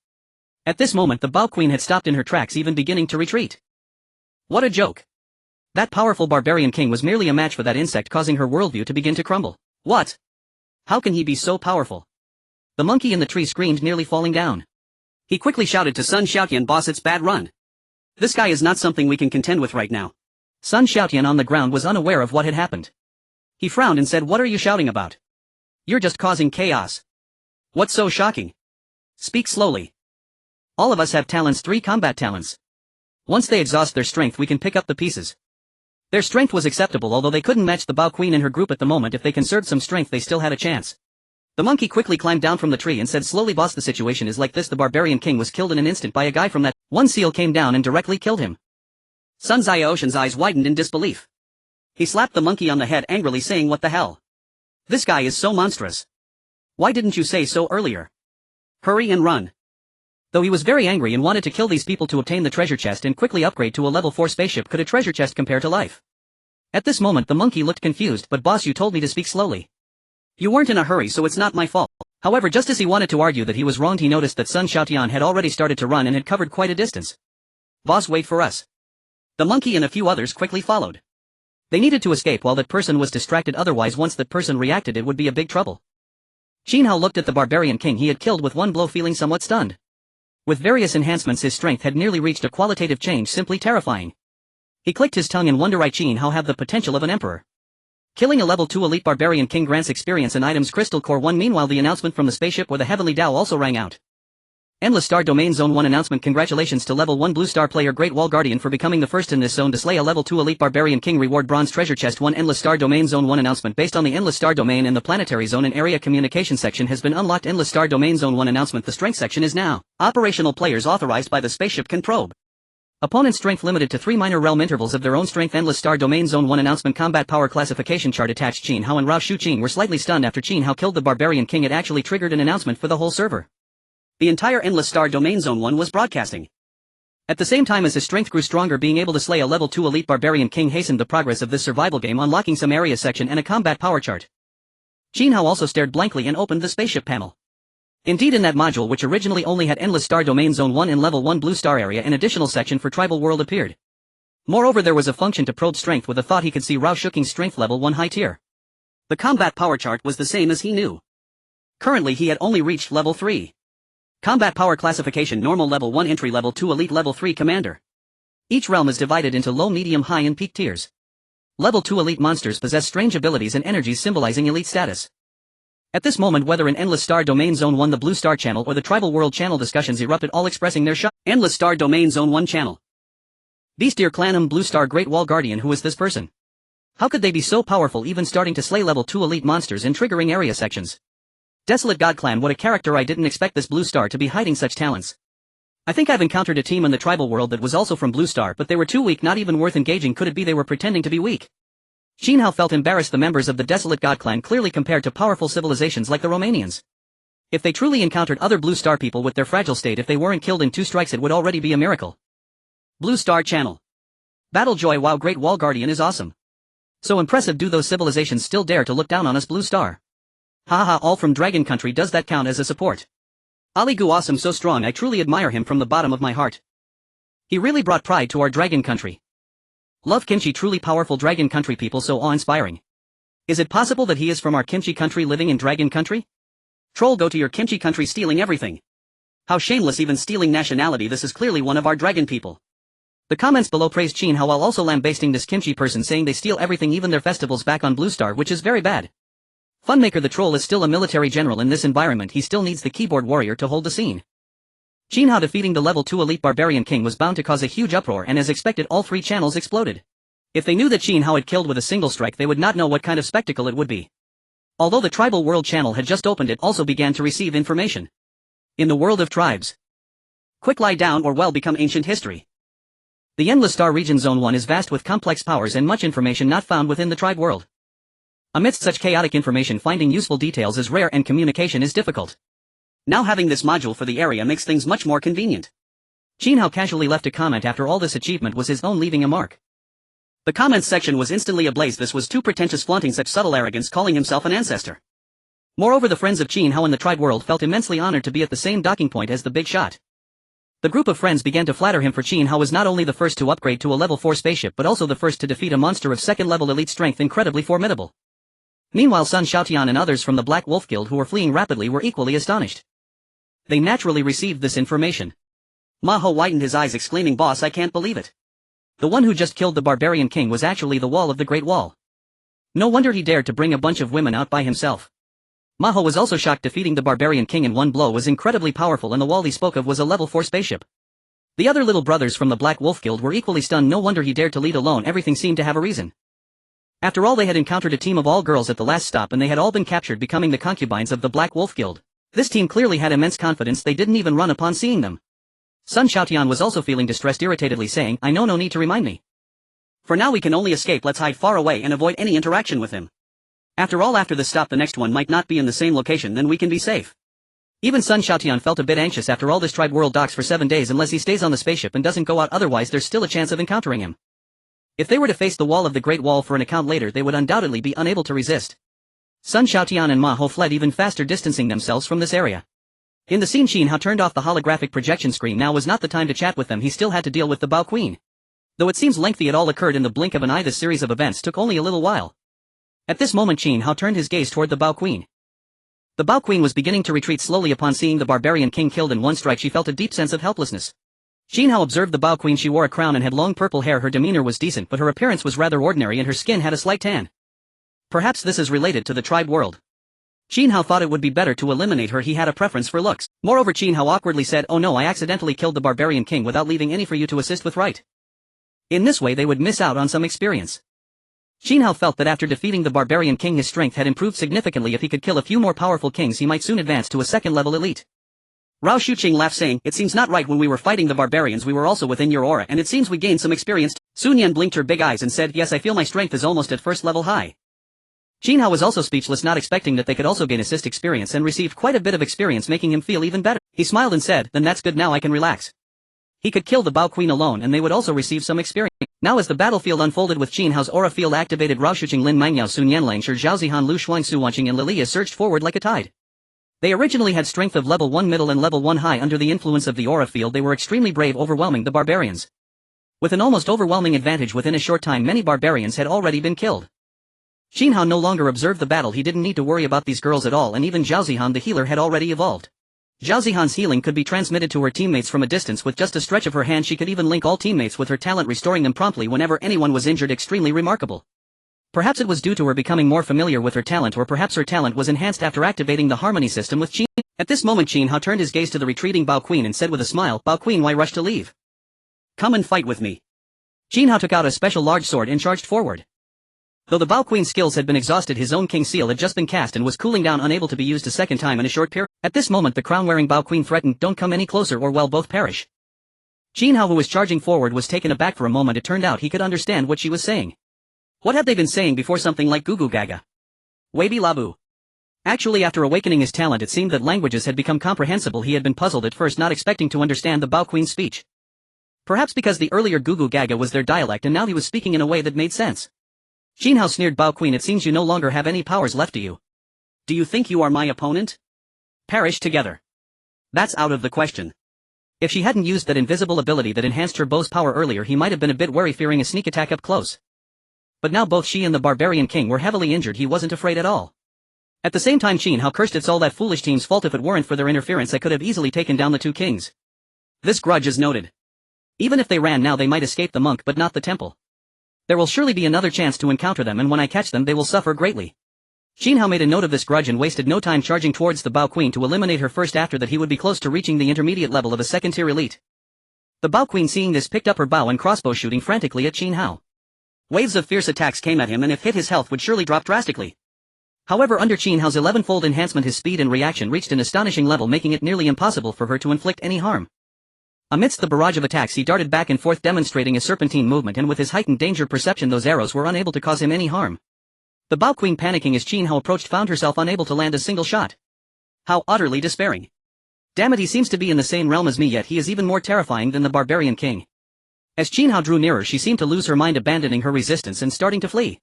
At this moment the Bao Queen had stopped in her tracks, even beginning to retreat. What a joke! That powerful barbarian king was merely a match for that insect, causing her worldview to begin to crumble. What? How can he be so powerful? The monkey in the tree screamed, nearly falling down. He quickly shouted to Sun Xiaotian, boss, it's bad run. This guy is not something we can contend with right now. Sun Xiaotian on the ground was unaware of what had happened. He frowned and said, what are you shouting about? You're just causing chaos. What's so shocking? Speak slowly. All of us have talents, 3 combat talents. Once they exhaust their strength we can pick up the pieces. Their strength was acceptable, although they couldn't match the Bao Queen and her group at the moment. If they conserved some strength they still had a chance. The monkey quickly climbed down from the tree and said slowly, boss, the situation is like this, the barbarian king was killed in an instant by a guy from that. One seal came down and directly killed him. Sun Xiaoshan's eyes widened in disbelief. He slapped the monkey on the head angrily, saying, what the hell? This guy is so monstrous. Why didn't you say so earlier? Hurry and run. Though he was very angry and wanted to kill these people to obtain the treasure chest and quickly upgrade to a level 4 spaceship, could a treasure chest compare to life? At this moment the monkey looked confused, but boss, you told me to speak slowly. You weren't in a hurry, so it's not my fault. However, just as he wanted to argue that he was wronged, he noticed that Sun Xiaotian had already started to run and had covered quite a distance. Boss, wait for us. The monkey and a few others quickly followed. They needed to escape while that person was distracted, otherwise once that person reacted it would be a big trouble. Qin Hao looked at the barbarian king he had killed with one blow, feeling somewhat stunned. With various enhancements his strength had nearly reached a qualitative change, simply terrifying. He clicked his tongue and wondered, I Qin Hao have the potential of an emperor. Killing a level 2 elite barbarian king grants experience and items Crystal Core 1. Meanwhile the announcement from the spaceship where the Heavenly Dao also rang out. Endless Star Domain Zone 1 announcement. Congratulations to level 1 Blue Star player Great Wall Guardian for becoming the first in this zone to slay a level 2 elite barbarian king. Reward Bronze Treasure Chest 1. Endless Star Domain Zone 1 announcement. Based on the Endless Star Domain and the Planetary Zone, an area communication section has been unlocked. Endless Star Domain Zone 1 announcement. The Strength section is now operational. Players authorized by the spaceship can probe opponent's strength limited to 3 minor realm intervals of their own strength. Endless Star Domain Zone 1 announcement. Combat power classification chart attached. Qin Hao and Rao Shuqing were slightly stunned after Qin Hao killed the barbarian king. It actually triggered an announcement for the whole server. The entire Endless Star Domain Zone 1 was broadcasting. At the same time as his strength grew stronger, being able to slay a level 2 elite barbarian king hastened the progress of this survival game, unlocking some area section and a combat power chart. Qin Hao also stared blankly and opened the spaceship panel. Indeed, in that module, which originally only had Endless Star Domain Zone 1 and level 1 Blue Star area, an additional section for Tribal World appeared. Moreover, there was a function to probe strength. With a thought he could see Rao Shuqing's strength level 1 high tier. The combat power chart was the same as he knew. Currently he had only reached level 3. Combat power classification: normal level 1, entry level 2, elite level 3, commander. Each realm is divided into low, medium, high and peak tiers. Level 2 elite monsters possess strange abilities and energies symbolizing elite status. At this moment, whether in Endless Star Domain Zone 1 the Blue Star channel or the Tribal World channel, discussions erupted, all expressing their shock. Endless Star Domain Zone 1 channel. Beast Deer Clanum Blue Star Great Wall Guardian. Who is this person? How could they be so powerful, even starting to slay level 2 elite monsters and triggering area sections? Desolate God Clan, what a character. I didn't expect this Blue Star to be hiding such talents. I think I've encountered a team in the Tribal World that was also from Blue Star, but they were too weak, not even worth engaging. Could it be they were pretending to be weak? Qin Hao felt embarrassed. The members of the Desolate God Clan clearly compared to powerful civilizations like the Romanians. If they truly encountered other Blue Star people with their fragile state, if they weren't killed in 2 strikes, it would already be a miracle. Blue Star channel. Battle Joy. Wow, Great Wall Guardian is awesome. So impressive. Do those civilizations still dare to look down on us? Blue Star. Haha, all from Dragon Country. Does that count as a support? Ali Gu, awesome, so strong. I truly admire him from the bottom of my heart. He really brought pride to our Dragon Country. Love Kimchi, truly powerful Dragon Country people, so awe-inspiring. Is it possible that he is from our Kimchi Country, living in Dragon Country? Troll, go to your Kimchi Country, stealing everything. How shameless, even stealing nationality. This is clearly one of our dragon people. The comments below praised Qin Hao while also lambasting this Kimchi person, saying they steal everything, even their festivals, back on Blue Star, which is very bad. Funmaker the troll is still a military general in this environment. He still needs the keyboard warrior to hold the scene. Qin Hao defeating the level 2 elite barbarian king was bound to cause a huge uproar, and as expected all three channels exploded. If they knew that Qin Hao had killed with a single strike, they would not know what kind of spectacle it would be. Although the Tribal World channel had just opened, it also began to receive information. In the world of tribes. Quick lie down or well become ancient history. The Endless Star Region Zone 1 is vast with complex powers and much information not found within the tribe world. Amidst such chaotic information, finding useful details is rare and communication is difficult. Now having this module for the area makes things much more convenient. Qin Hao casually left a comment after all this achievement was his own, leaving a mark. The comments section was instantly ablaze. This was too pretentious, flaunting such subtle arrogance, calling himself an ancestor. Moreover, the friends of Qin Hao in the tribe world felt immensely honored to be at the same docking point as the big shot. The group of friends began to flatter him, for Qin Hao was not only the first to upgrade to a level 4 spaceship but also the first to defeat a monster of second level elite strength, incredibly formidable. Meanwhile, Sun Xiaotian and others from the Black Wolf Guild who were fleeing rapidly were equally astonished. They naturally received this information. Ma Hou widened his eyes, exclaiming, "Boss, I can't believe it. The one who just killed the barbarian king was actually the Wall of the Great Wall. No wonder he dared to bring a bunch of women out by himself." Ma Hou was also shocked. Defeating the barbarian king in one blow was incredibly powerful, and the wall he spoke of was a level 4 spaceship. The other little brothers from the Black Wolf Guild were equally stunned. No wonder he dared to lead alone. Everything seemed to have a reason. After all, they had encountered a team of all girls at the last stop, and they had all been captured, becoming the concubines of the Black Wolf Guild. This team clearly had immense confidence. They didn't even run upon seeing them. Sun Xiaotian was also feeling distressed, irritatedly saying, "I know, no need to remind me. For now we can only escape. Let's hide far away and avoid any interaction with him. After all, after this stop the next one might not be in the same location, then we can be safe." Even Sun Xiaotian felt a bit anxious. After all, this tribe world docks for 7 days unless he stays on the spaceship and doesn't go out, otherwise there's still a chance of encountering him. If they were to face the Wall of the Great Wall for an account later, they would undoubtedly be unable to resist. Sun Xiaotian and Ma Hou fled even faster, distancing themselves from this area. In the scene, Qin Hao turned off the holographic projection screen. Now was not the time to chat with them. He still had to deal with the Bao Queen. Though it seems lengthy, it all occurred in the blink of an eye. This series of events took only a little while. At this moment, Qin Hao turned his gaze toward the Bao Queen. The Bao Queen was beginning to retreat slowly. Upon seeing the barbarian king killed in one strike, she felt a deep sense of helplessness. Qin Hao observed the Bao Queen. She wore a crown and had long purple hair. Her demeanor was decent, but her appearance was rather ordinary and her skin had a slight tan. Perhaps this is related to the tribe world. Qin Hao thought it would be better to eliminate her. He had a preference for looks. Moreover, Qin Hao awkwardly said, "Oh no, I accidentally killed the barbarian king without leaving any for you to assist with, right?" In this way they would miss out on some experience. Qin Hao felt that after defeating the barbarian king his strength had improved significantly. If he could kill a few more powerful kings, he might soon advance to a second-level elite. Rao Shuqing laughed, saying, "It seems not right. When we were fighting the barbarians we were also within your aura, and it seems we gained some experience." Sun Yan blinked her big eyes and said, "Yes, I feel my strength is almost at first level high." Qin Hao was also speechless, not expecting that they could also gain assist experience, and received quite a bit of experience, making him feel even better. He smiled and said, "Then that's good, now I can relax." He could kill the Bao Queen alone and they would also receive some experience. Now as the battlefield unfolded with Qin Hao's aura field activated, Rao Shuqing, Lin Mangyao, Sun Yanlang, Shi Zhaozihan, Lu Shuang, Su Wanqing and Lilia surged forward like a tide. They originally had strength of level 1 middle and level 1 high. Under the influence of the aura field they were extremely brave, overwhelming the barbarians. With an almost overwhelming advantage, within a short time many barbarians had already been killed. Qin Hao no longer observed the battle. He didn't need to worry about these girls at all, and even Zhaozihan the healer had already evolved. Zhaozihan's healing could be transmitted to her teammates from a distance. With just a stretch of her hand she could even link all teammates with her talent, restoring them promptly whenever anyone was injured. Extremely remarkable. Perhaps it was due to her becoming more familiar with her talent, or perhaps her talent was enhanced after activating the harmony system with Qin. At this moment Qin Hao turned his gaze to the retreating Bao Queen and said with a smile, "Bao Queen, why rush to leave? Come and fight with me." Qin Hao took out a special large sword and charged forward. Though the Bao Queen's skills had been exhausted, his own king seal had just been cast and was cooling down, unable to be used a second time in a short period. At this moment the crown-wearing Bao Queen threatened, "Don't come any closer or we'll both perish." Qin Hao, who was charging forward, was taken aback for a moment. It turned out he could understand what she was saying. What had they been saying before? Something like Gugu Gaga, Weibi Labu. Actually, after awakening his talent it seemed that languages had become comprehensible. He had been puzzled at first, not expecting to understand the Bao Queen's speech. Perhaps because the earlier Gugu Gaga was their dialect and now he was speaking in a way that made sense. Qin Hao sneered, "Bao Queen, it seems you no longer have any powers left, do you? Do you think you are my opponent? Perish together. That's out of the question." If she hadn't used that invisible ability that enhanced her bow's power earlier, he might have been a bit wary, fearing a sneak attack up close. But now both she and the barbarian king were heavily injured. He wasn't afraid at all. At the same time Qin Hao cursed, "It's all that foolish team's fault. If it weren't for their interference I could have easily taken down the two kings. This grudge is noted. Even if they ran now they might escape the monk but not the temple. There will surely be another chance to encounter them, and when I catch them they will suffer greatly." Qin Hao made a note of this grudge and wasted no time charging towards the Bao Queen to eliminate her first. After that he would be close to reaching the intermediate level of a second-tier elite. The Bao Queen seeing this picked up her bow and crossbow shooting frantically at Qin Hao. Waves of fierce attacks came at him and if hit his health would surely drop drastically. However under Qin Hao's 11-fold enhancement his speed and reaction reached an astonishing level making it nearly impossible for her to inflict any harm. Amidst the barrage of attacks he darted back and forth demonstrating a serpentine movement and with his heightened danger perception those arrows were unable to cause him any harm. The Bao Queen panicking as Qin Hao approached found herself unable to land a single shot. How utterly despairing. Damn it, he seems to be in the same realm as me yet he is even more terrifying than the barbarian king. As Qin Hao drew nearer she seemed to lose her mind abandoning her resistance and starting to flee.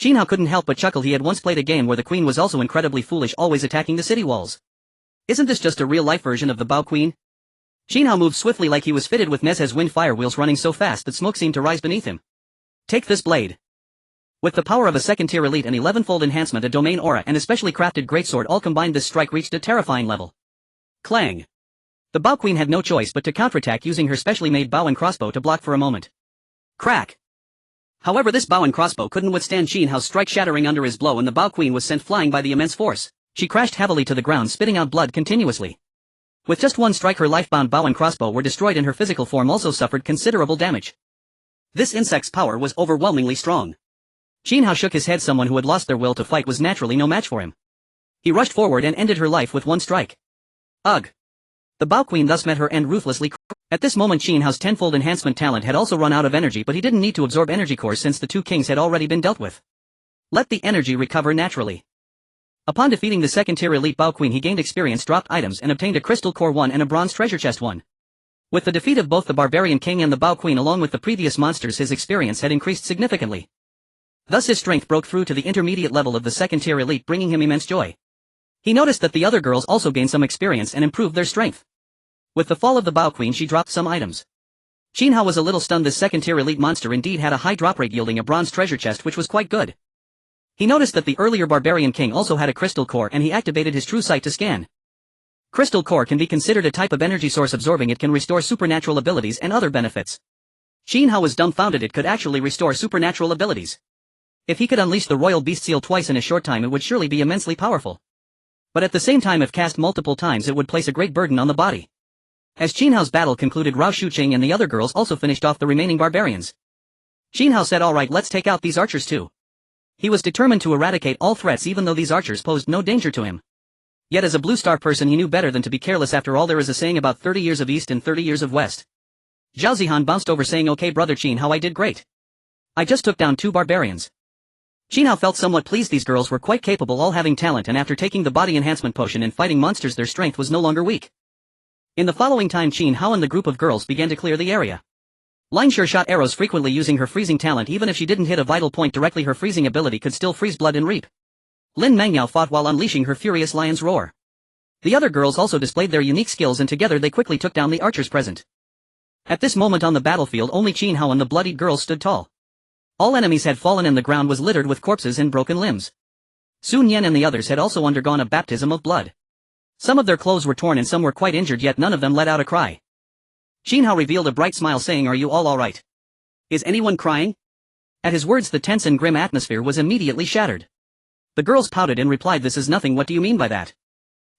Qin Hao couldn't help but chuckle he had once played a game where the queen was also incredibly foolish always attacking the city walls. Isn't this just a real-life version of the Bao Queen? Qin Hao moved swiftly like he was fitted with Nezha's wind fire wheels running so fast that smoke seemed to rise beneath him. Take this blade. With the power of a second-tier elite and 11-fold enhancement a domain aura and a specially crafted greatsword all combined this strike reached a terrifying level. Clang. The Bao Queen had no choice but to counterattack using her specially made bow and crossbow to block for a moment. Crack. However this bow and crossbow couldn't withstand Qin Hao's strike shattering under his blow and the Bao Queen was sent flying by the immense force. She crashed heavily to the ground spitting out blood continuously. With just one strike her life-bound bow and crossbow were destroyed and her physical form also suffered considerable damage. This insect's power was overwhelmingly strong. Qin Hao shook his head. Someone who had lost their will to fight was naturally no match for him. He rushed forward and ended her life with one strike. Ugh. The Bao Queen thus met her end ruthlessly. At this moment Qin Hao's tenfold enhancement talent had also run out of energy but he didn't need to absorb energy cores since the two kings had already been dealt with. Let the energy recover naturally. Upon defeating the second-tier elite Bao Queen he gained experience dropped items and obtained a crystal core 1 and a bronze treasure chest 1. With the defeat of both the barbarian king and the Bao Queen along with the previous monsters his experience had increased significantly. Thus his strength broke through to the intermediate level of the second-tier elite bringing him immense joy. He noticed that the other girls also gained some experience and improved their strength. With the fall of the Bao Queen she dropped some items. Qin Hao was a little stunned. This second-tier elite monster indeed had a high drop rate yielding a bronze treasure chest which was quite good. He noticed that the earlier barbarian king also had a crystal core and he activated his true sight to scan. Crystal core can be considered a type of energy source. Absorbing it can restore supernatural abilities and other benefits. Qin Hao was dumbfounded. It could actually restore supernatural abilities. If he could unleash the royal beast seal twice in a short time it would surely be immensely powerful. But at the same time if cast multiple times it would place a great burden on the body. As Qin Hao's battle concluded Rao Shuqing and the other girls also finished off the remaining barbarians. Qin Hao said alright, let's take out these archers too. He was determined to eradicate all threats even though these archers posed no danger to him. Yet as a Blue Star person he knew better than to be careless. After all there is a saying about 30 years of east and 30 years of west. Zhao Zihan bounced over saying okay brother Qin Hao, I did great. I just took down 2 barbarians. Qin Hao felt somewhat pleased. These girls were quite capable, all having talent, and after taking the body enhancement potion and fighting monsters their strength was no longer weak. In the following time Qin Hao and the group of girls began to clear the area. Lin Shi shot arrows frequently using her freezing talent. Even if she didn't hit a vital point directly her freezing ability could still freeze blood and reap. Lin Mengyao fought while unleashing her furious lion's roar. The other girls also displayed their unique skills and together they quickly took down the archers present. At this moment on the battlefield only Qin Hao and the bloodied girls stood tall. All enemies had fallen and the ground was littered with corpses and broken limbs. Sun Yan and the others had also undergone a baptism of blood. Some of their clothes were torn and some were quite injured yet none of them let out a cry. Qin Hao revealed a bright smile saying, are you all alright? Is anyone crying? At his words the tense and grim atmosphere was immediately shattered. The girls pouted and replied, this is nothing. What do you mean by that?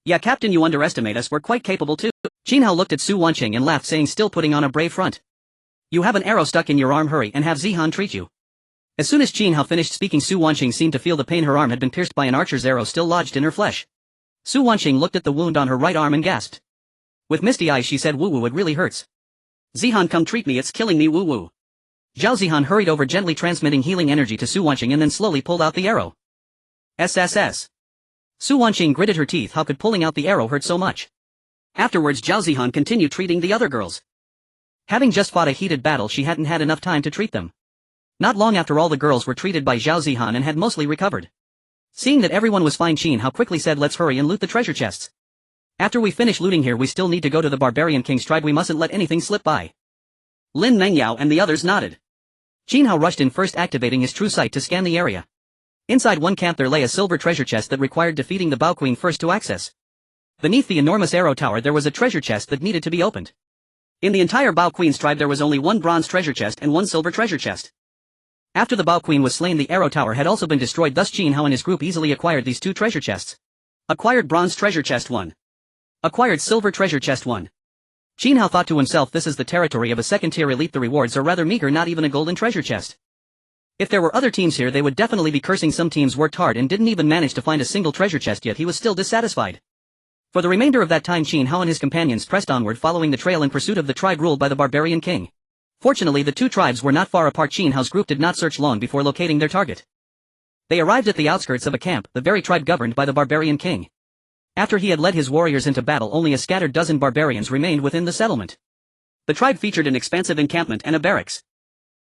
Yeah Captain, you underestimate us, we're quite capable too. Qin Hao looked at Su Wanqing and laughed saying, still putting on a brave front. You have an arrow stuck in your arm, hurry and have Zihan treat you. As soon as Qin Hao finished speaking Su Wanqing seemed to feel the pain. Her arm had been pierced by an archer's arrow still lodged in her flesh. Su Wanqing looked at the wound on her right arm and gasped. With misty eyes she said, woo woo, it really hurts. Zihan, come treat me, it's killing me, woo woo. Zhao Zihan hurried over gently transmitting healing energy to Su Wanqing and then slowly pulled out the arrow. SSS. Su Wanqing gritted her teeth. How could pulling out the arrow hurt so much? Afterwards Zhao Zihan continued treating the other girls. Having just fought a heated battle she hadn't had enough time to treat them. Not long after all the girls were treated by Zhao Zihan and had mostly recovered. Seeing that everyone was fine Qin Hao quickly said, let's hurry and loot the treasure chests. After we finish looting here we still need to go to the barbarian king's tribe, we mustn't let anything slip by. Lin Mengyao and the others nodded. Qin Hao rushed in first activating his true sight to scan the area. Inside one camp there lay a silver treasure chest that required defeating the Bao Queen first to access. Beneath the enormous arrow tower there was a treasure chest that needed to be opened. In the entire Bao Queen's tribe there was only one bronze treasure chest and one silver treasure chest. After the Bao Queen was slain, the Arrow Tower had also been destroyed, thus Qin Hao and his group easily acquired these 2 treasure chests. Acquired bronze treasure chest 1. Acquired silver treasure chest 1. Qin Hao thought to himself, this is the territory of a second-tier elite. The rewards are rather meager, not even a golden treasure chest. If there were other teams here, they would definitely be cursing. Some teams worked hard and didn't even manage to find a single treasure chest, yet he was still dissatisfied. For the remainder of that time, Qin Hao and his companions pressed onward, following the trail in pursuit of the tribe ruled by the barbarian king. Fortunately, the 2 tribes were not far apart. Qin Hao's group did not search long before locating their target. They arrived at the outskirts of a camp, the very tribe governed by the barbarian king. After he had led his warriors into battle, only a scattered dozen barbarians remained within the settlement. The tribe featured an expansive encampment and a barracks.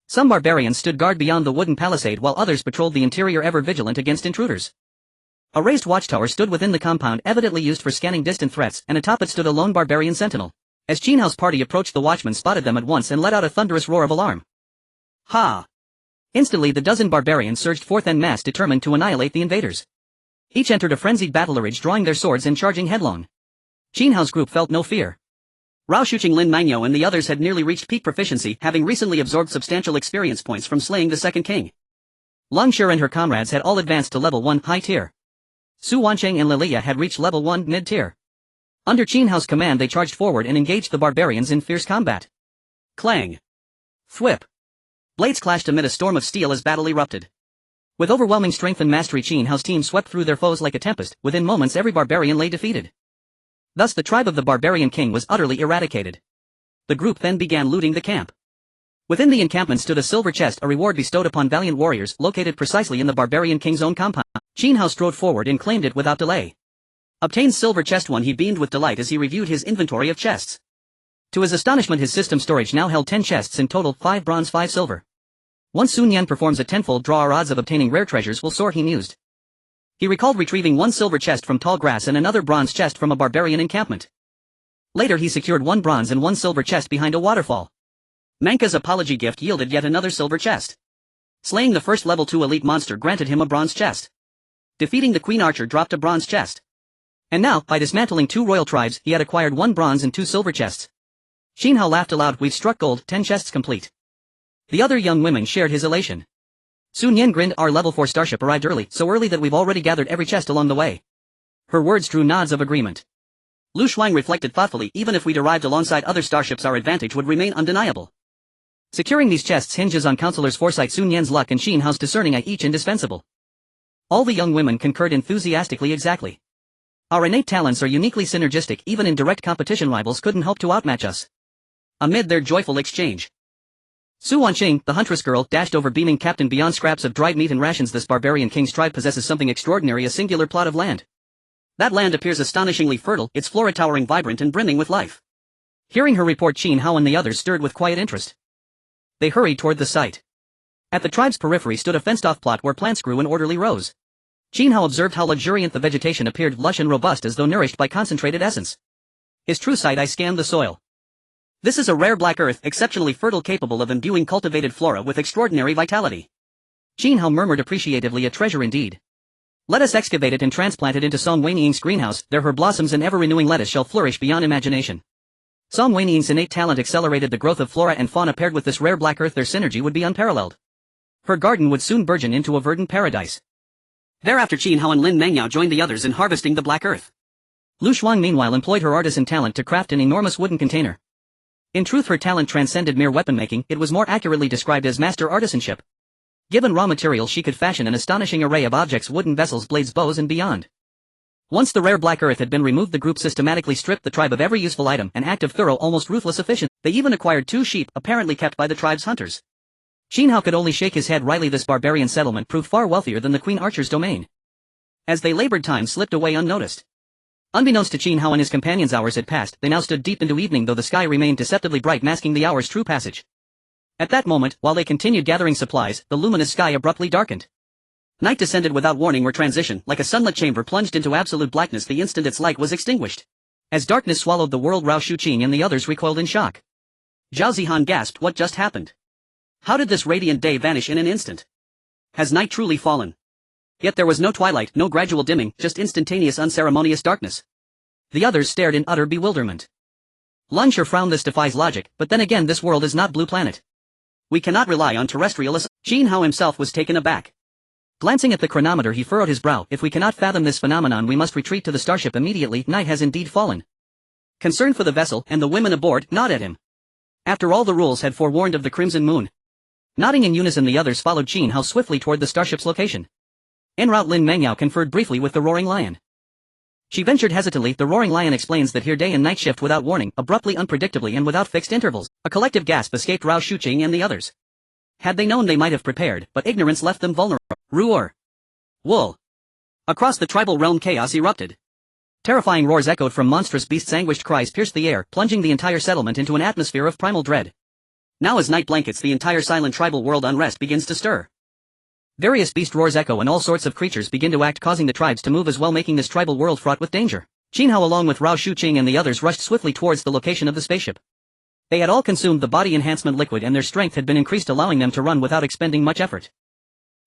Some barbarians stood guard beyond the wooden palisade while others patrolled the interior, ever vigilant against intruders. A raised watchtower stood within the compound, evidently used for scanning distant threats, and atop it stood a lone barbarian sentinel. As Qin Hao's party approached, the watchman spotted them at once and let out a thunderous roar of alarm. Ha! Instantly the dozen barbarians surged forth en masse, determined to annihilate the invaders. Each entered a frenzied battle rage, drawing their swords and charging headlong. Qin Hao's group felt no fear. Rao Shuqing, Lin Mangyo and the others had nearly reached peak proficiency, having recently absorbed substantial experience points from slaying the second king. Long Shi and her comrades had all advanced to level 1 high tier. Su Wancheng and Lilia had reached level 1 mid tier. Under Qin Hao's command, they charged forward and engaged the barbarians in fierce combat. Clang! Thwip! Blades clashed amid a storm of steel as battle erupted. With overwhelming strength and mastery, Qin Hao's team swept through their foes like a tempest. Within moments, every barbarian lay defeated. Thus the tribe of the barbarian king was utterly eradicated. The group then began looting the camp. Within the encampment stood a silver chest, a reward bestowed upon valiant warriors, located precisely in the barbarian king's own compound. Qin Hao strode forward and claimed it without delay. Obtained silver chest 1, he beamed with delight as he reviewed his inventory of chests. To his astonishment, his system storage now held 10 chests in total, 5 bronze 5 silver. Once Sun Yan performs a tenfold draw, our odds of obtaining rare treasures will soar, he mused. He recalled retrieving 1 silver chest from tall grass and another bronze chest from a barbarian encampment. Later he secured 1 bronze and 1 silver chest behind a waterfall. Manka's apology gift yielded yet another silver chest. Slaying the first level 2 elite monster granted him a bronze chest. Defeating the queen archer dropped a bronze chest. And now, by dismantling 2 royal tribes, he had acquired 1 bronze and 2 silver chests. Qin Hao laughed aloud. We've struck gold, 10 chests complete. The other young women shared his elation. Sun Yan grinned. Our level 4 starship arrived early, so early that we've already gathered every chest along the way. Her words drew nods of agreement. Lu Shuang reflected thoughtfully. Even if we'd arrived alongside other starships, our advantage would remain undeniable. Securing these chests hinges on Counselor's foresight, Sun Yan's luck, and Qin Hao's discerning eye, each indispensable. All the young women concurred enthusiastically. Exactly. Our innate talents are uniquely synergistic. Even in direct competition, rivals couldn't hope to outmatch us. Amid their joyful exchange, Su Wanqing, the huntress girl, dashed over, beaming. Captain, beyond scraps of dried meat and rations, this barbarian king's tribe possesses something extraordinary, a singular plot of land. That land appears astonishingly fertile, its flora towering, vibrant and brimming with life. Hearing her report, Qin Hao and the others stirred with quiet interest. They hurried toward the site. At the tribe's periphery stood a fenced-off plot where plants grew in orderly rows. Qin Hao observed how luxuriant the vegetation appeared, lush and robust as though nourished by concentrated essence. His true sight eye scanned the soil. This is a rare black earth, exceptionally fertile, capable of imbuing cultivated flora with extraordinary vitality. Qin Hao murmured appreciatively, a treasure indeed. Let us excavate it and transplant it into Song Weiniing's greenhouse. There her blossoms and ever-renewing lettuce shall flourish beyond imagination. Song Weiniing's innate talent accelerated the growth of flora and fauna. Paired with this rare black earth, their synergy would be unparalleled. Her garden would soon burgeon into a verdant paradise. Thereafter Qin Hao and Lin Mengyao joined the others in harvesting the black earth. Lu Shuang meanwhile employed her artisan talent to craft an enormous wooden container. In truth, her talent transcended mere weapon making, it was more accurately described as master artisanship. Given raw materials, she could fashion an astonishing array of objects, wooden vessels, blades, bows and beyond. Once the rare black earth had been removed, the group systematically stripped the tribe of every useful item, an act of thorough, almost ruthless efficiency. They even acquired 2 sheep, apparently kept by the tribe's hunters. Qin Hao could only shake his head wryly. This barbarian settlement proved far wealthier than the Queen Archer's domain. As they labored, time slipped away unnoticed. Unbeknownst to Qin Hao and his companions, hours had passed. They now stood deep into evening, though the sky remained deceptively bright, masking the hour's true passage. At that moment, while they continued gathering supplies, the luminous sky abruptly darkened. Night descended without warning or transition, like a sunlit chamber plunged into absolute blackness the instant its light was extinguished. As darkness swallowed the world, Rao Shuqing and the others recoiled in shock. Zhao Zihan gasped, what just happened? How did this radiant day vanish in an instant? Has night truly fallen? Yet there was no twilight, no gradual dimming, just instantaneous unceremonious darkness. The others stared in utter bewilderment. Lun Shi frowned. This defies logic, but then again, this world is not Blue Planet. We cannot rely on terrestrial assumptions. Qin Hao himself was taken aback. Glancing at the chronometer he furrowed his brow. If we cannot fathom this phenomenon we must retreat to the starship immediately. Night has indeed fallen. Concerned for the vessel and the women aboard, nod at him. After all, the rules had forewarned of the crimson moon. Nodding in unison, the others followed Qin Hao swiftly toward the starship's location. En route, Lin Mengyao conferred briefly with the Roaring Lion. She ventured hesitantly. The Roaring Lion explains that here day and night shift without warning, abruptly, unpredictably, and without fixed intervals. A collective gasp escaped Rao Shuqing and the others. Had they known they might have prepared, but ignorance left them vulnerable. Roar! Wool! Across the tribal realm chaos erupted. Terrifying roars echoed from monstrous beasts. Anguished cries pierced the air, plunging the entire settlement into an atmosphere of primal dread. Now as night blankets the entire silent tribal world, unrest begins to stir. Various beast roars echo and all sorts of creatures begin to act, causing the tribes to move as well, making this tribal world fraught with danger. Qin Hao along with Rao Shuqing and the others rushed swiftly towards the location of the spaceship. They had all consumed the body enhancement liquid and their strength had been increased, allowing them to run without expending much effort.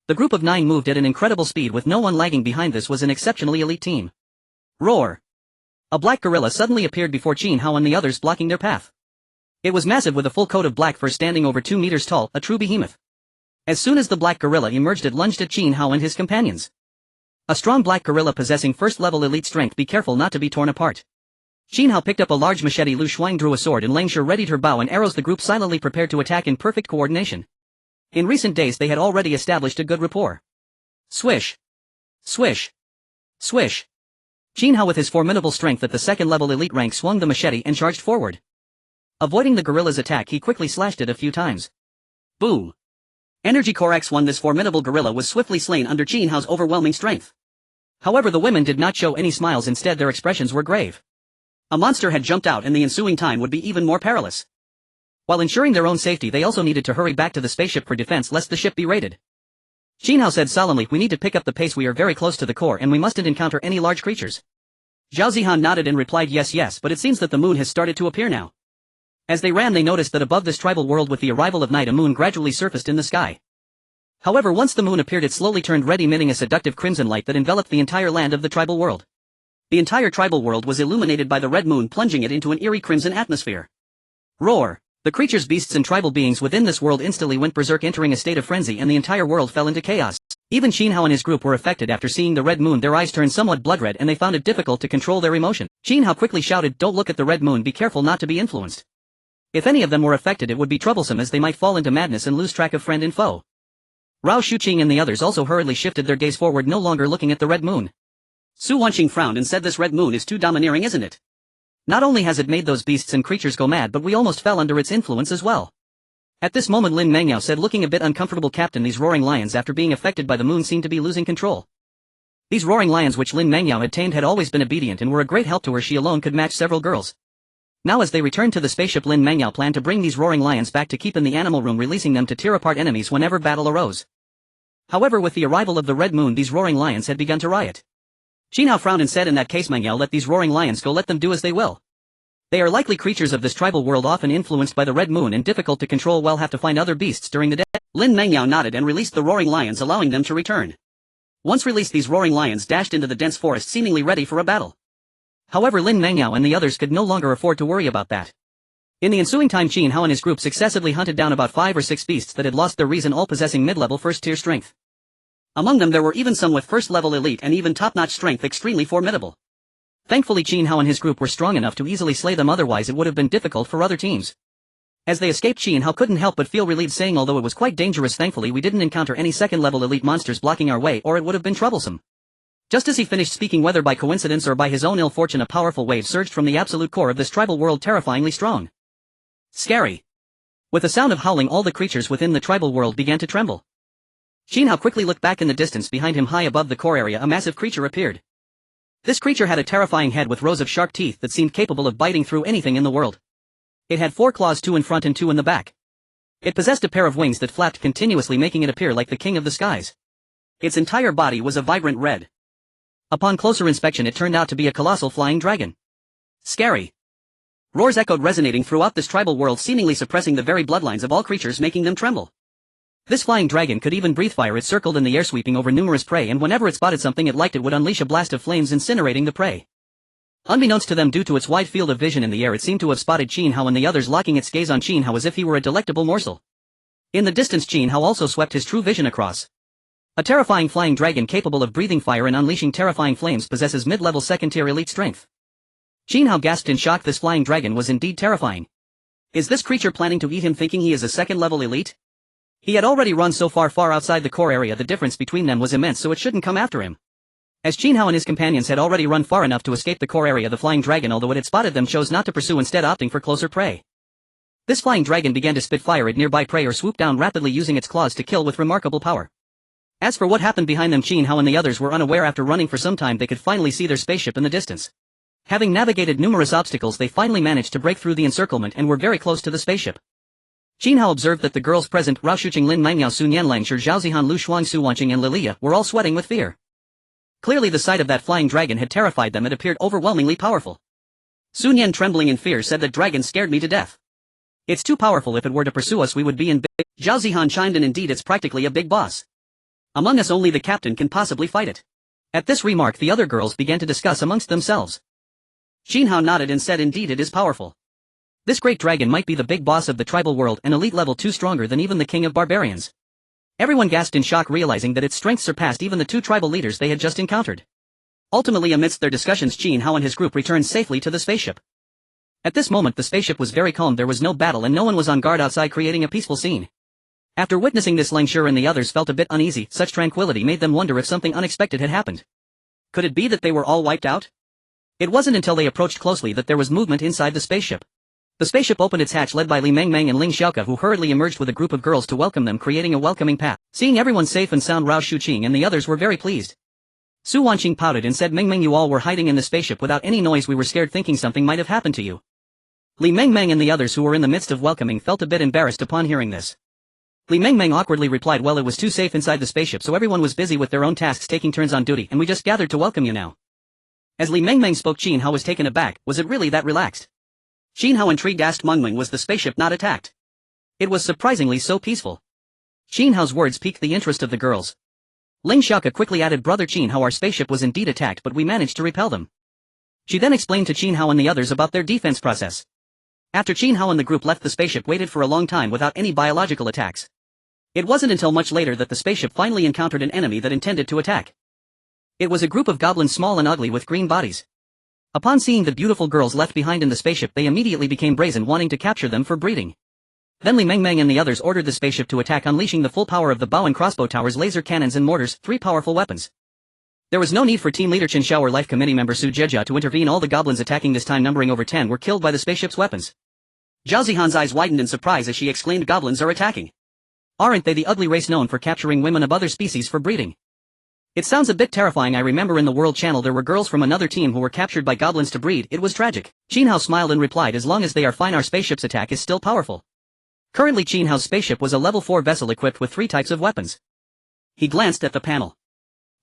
The group of 9 moved at an incredible speed with no one lagging behind. This was an exceptionally elite team. Roar! A black gorilla suddenly appeared before Qin Hao and the others, blocking their path. It was massive with a full coat of black fur, standing over 2 meters tall, a true behemoth. As soon as the black gorilla emerged it lunged at Qin Hao and his companions. A strong black gorilla possessing first-level elite strength. Be careful not to be torn apart. Qin Hao picked up a large machete. Lu Shuang drew a sword and Lang Shi readied her bow and arrows. The group silently prepared to attack in perfect coordination. In recent days they had already established a good rapport. Swish! Swish! Swish! Qin Hao with his formidable strength at the second-level elite rank swung the machete and charged forward. Avoiding the gorilla's attack he quickly slashed it a few times. Boom! Energy Core X1. This formidable gorilla was swiftly slain under Qin Hao's overwhelming strength. However, the women did not show any smiles, instead their expressions were grave. A monster had jumped out and the ensuing time would be even more perilous. While ensuring their own safety they also needed to hurry back to the spaceship for defense lest the ship be raided. Qin Hao said solemnly, we need to pick up the pace, we are very close to the core and we mustn't encounter any large creatures. Zhao Zihan nodded and replied yes, but it seems that the moon has started to appear now. As they ran they noticed that above this tribal world with the arrival of night a moon gradually surfaced in the sky. However, once the moon appeared it slowly turned red, emitting a seductive crimson light that enveloped the entire land of the tribal world. The entire tribal world was illuminated by the red moon, plunging it into an eerie crimson atmosphere. Roar! The creatures, beasts and tribal beings within this world instantly went berserk, entering a state of frenzy, and the entire world fell into chaos. Even Qin Hao and his group were affected after seeing the red moon. Their eyes turned somewhat blood red and they found it difficult to control their emotion. Qin Hao quickly shouted, don't look at the red moon, be careful not to be influenced. If any of them were affected it would be troublesome, as they might fall into madness and lose track of friend and foe. Rao Shuqing and the others also hurriedly shifted their gaze forward, no longer looking at the red moon. Su Wanqing frowned and said, this red moon is too domineering, isn't it? Not only has it made those beasts and creatures go mad, but we almost fell under its influence as well. At this moment Lin Mengyao said, looking a bit uncomfortable, Captain, these roaring lions after being affected by the moon seem to be losing control. These roaring lions which Lin Mengyao had tamed had always been obedient and were a great help to her. She alone could match several girls. Now as they returned to the spaceship Lin Mengyao planned to bring these roaring lions back to keep in the animal room, releasing them to tear apart enemies whenever battle arose. However, with the arrival of the red moon these roaring lions had begun to riot. Qin Hao frowned and said, in that case Mengyao, let these roaring lions go, let them do as they will. They are likely creatures of this tribal world, often influenced by the red moon and difficult to control. We'll have to find other beasts during the day. Lin Mengyao nodded and released the roaring lions, allowing them to return. Once released these roaring lions dashed into the dense forest, seemingly ready for a battle. However, Lin Mengyao and the others could no longer afford to worry about that. In the ensuing time Qin Hao and his group successively hunted down about 5 or 6 beasts that had lost their reason, all possessing mid-level first-tier strength. Among them there were even some with first-level elite and even top-notch strength, extremely formidable. Thankfully Qin Hao and his group were strong enough to easily slay them, otherwise it would have been difficult for other teams. As they escaped, Qin Hao couldn't help but feel relieved, saying, although it was quite dangerous, thankfully we didn't encounter any second-level elite monsters blocking our way, or it would have been troublesome. Just as he finished speaking, whether by coincidence or by his own ill fortune, a powerful wave surged from the absolute core of this tribal world, terrifyingly strong. Scary. With a sound of howling, all the creatures within the tribal world began to tremble. Qin Hao quickly looked back. In the distance behind him, high above the core area, a massive creature appeared. This creature had a terrifying head with rows of sharp teeth that seemed capable of biting through anything in the world. It had 4 claws, 2 in front and 2 in the back. It possessed a pair of wings that flapped continuously, making it appear like the king of the skies. Its entire body was a vibrant red. Upon closer inspection it turned out to be a colossal flying dragon. Scary. Roars echoed, resonating throughout this tribal world, seemingly suppressing the very bloodlines of all creatures, making them tremble. This flying dragon could even breathe fire. It circled in the air, sweeping over numerous prey, and whenever it spotted something it liked, it would unleash a blast of flames, incinerating the prey. Unbeknownst to them, due to its wide field of vision in the air, it seemed to have spotted Qin Hao and the others, locking its gaze on Qin Hao as if he were a delectable morsel. In the distance Qin Hao also swept his true vision across. A terrifying flying dragon capable of breathing fire and unleashing terrifying flames possesses mid-level second-tier elite strength. Qin Hao gasped in shock. This flying dragon was indeed terrifying. Is this creature planning to eat him, thinking he is a second-level elite? He had already run so far outside the core area, the difference between them was immense, so it shouldn't come after him. As Qin Hao and his companions had already run far enough to escape the core area, the flying dragon, although it had spotted them, chose not to pursue, instead opting for closer prey. This flying dragon began to spit fire at nearby prey or swoop down rapidly, using its claws to kill with remarkable power. As for what happened behind them, Qin Hao and the others were unaware. After running for some time, they could finally see their spaceship in the distance. Having navigated numerous obstacles, they finally managed to break through the encirclement and were very close to the spaceship. Qin Hao observed that the girls present, Rao Shuqing, Lin Mangmiao, Sun Yanlang, Shi Zhaozihan, Lu Shuang, Su Wanqing and Lilia, were all sweating with fear. Clearly the sight of that flying dragon had terrified them. It appeared overwhelmingly powerful. Sun Yan, trembling in fear, said, "That dragon scared me to death. It's too powerful. If it were to pursue us, we would be in big..." Zhao Zihan chimed in, "Indeed, it's practically a big boss. Among us only the captain can possibly fight it." At this remark the other girls began to discuss amongst themselves. Qin Hao nodded and said, "Indeed, it is powerful. This great dragon might be the big boss of the tribal world, an elite level 2 stronger than even the king of barbarians." Everyone gasped in shock, realizing that its strength surpassed even the 2 tribal leaders they had just encountered. Ultimately, amidst their discussions, Qin Hao and his group returned safely to the spaceship. At this moment the spaceship was very calm. There was no battle and no one was on guard outside, creating a peaceful scene. After witnessing this, Lang Shi and the others felt a bit uneasy. Such tranquility made them wonder if something unexpected had happened. Could it be that they were all wiped out? It wasn't until they approached closely that there was movement inside the spaceship. The spaceship opened its hatch, led by Li Mengmeng and Ling Xiaoke, who hurriedly emerged with a group of girls to welcome them, creating a welcoming path. Seeing everyone safe and sound, Rao Shuqing and the others were very pleased. Su Wanqing pouted and said, "Mengmeng, you all were hiding in the spaceship without any noise. We were scared, thinking something might have happened to you." Li Mengmeng and the others, who were in the midst of welcoming, felt a bit embarrassed upon hearing this. Li Mengmeng awkwardly replied, "Well, it was too safe inside the spaceship, so everyone was busy with their own tasks, taking turns on duty, and we just gathered to welcome you now." As Li Mengmeng spoke, Qin Hao was taken aback. Was it really that relaxed? Qin Hao, intrigued, asked, "Mengmeng, was the spaceship not attacked? It was surprisingly so peaceful." Qin Hao's words piqued the interest of the girls. Ling Xiaoke quickly added, "Brother Qin Hao, our spaceship was indeed attacked, but we managed to repel them." She then explained to Qin Hao and the others about their defense process. After Qin Hao and the group left, the spaceship waited for a long time without any biological attacks. It wasn't until much later that the spaceship finally encountered an enemy that intended to attack. It was a group of goblins, small and ugly, with green bodies. Upon seeing the beautiful girls left behind in the spaceship, they immediately became brazen, wanting to capture them for breeding. Then Li Mengmeng and the others ordered the spaceship to attack, unleashing the full power of the bow and crossbow towers, laser cannons and mortars, 3 powerful weapons. There was no need for team leader Qin Hao or life committee member Su Jejia to intervene. All the goblins attacking, this time numbering over 10, were killed by the spaceship's weapons. Zhao Zihan's eyes widened in surprise as she exclaimed, "Goblins are attacking. Aren't they the ugly race known for capturing women of other species for breeding? It sounds a bit terrifying. I remember in the World Channel there were girls from another team who were captured by goblins to breed. It was tragic." Qin Hao smiled and replied, "As long as they are fine, our spaceship's attack is still powerful." Currently Qin Hao's spaceship was a level 4 vessel equipped with 3 types of weapons. He glanced at the panel.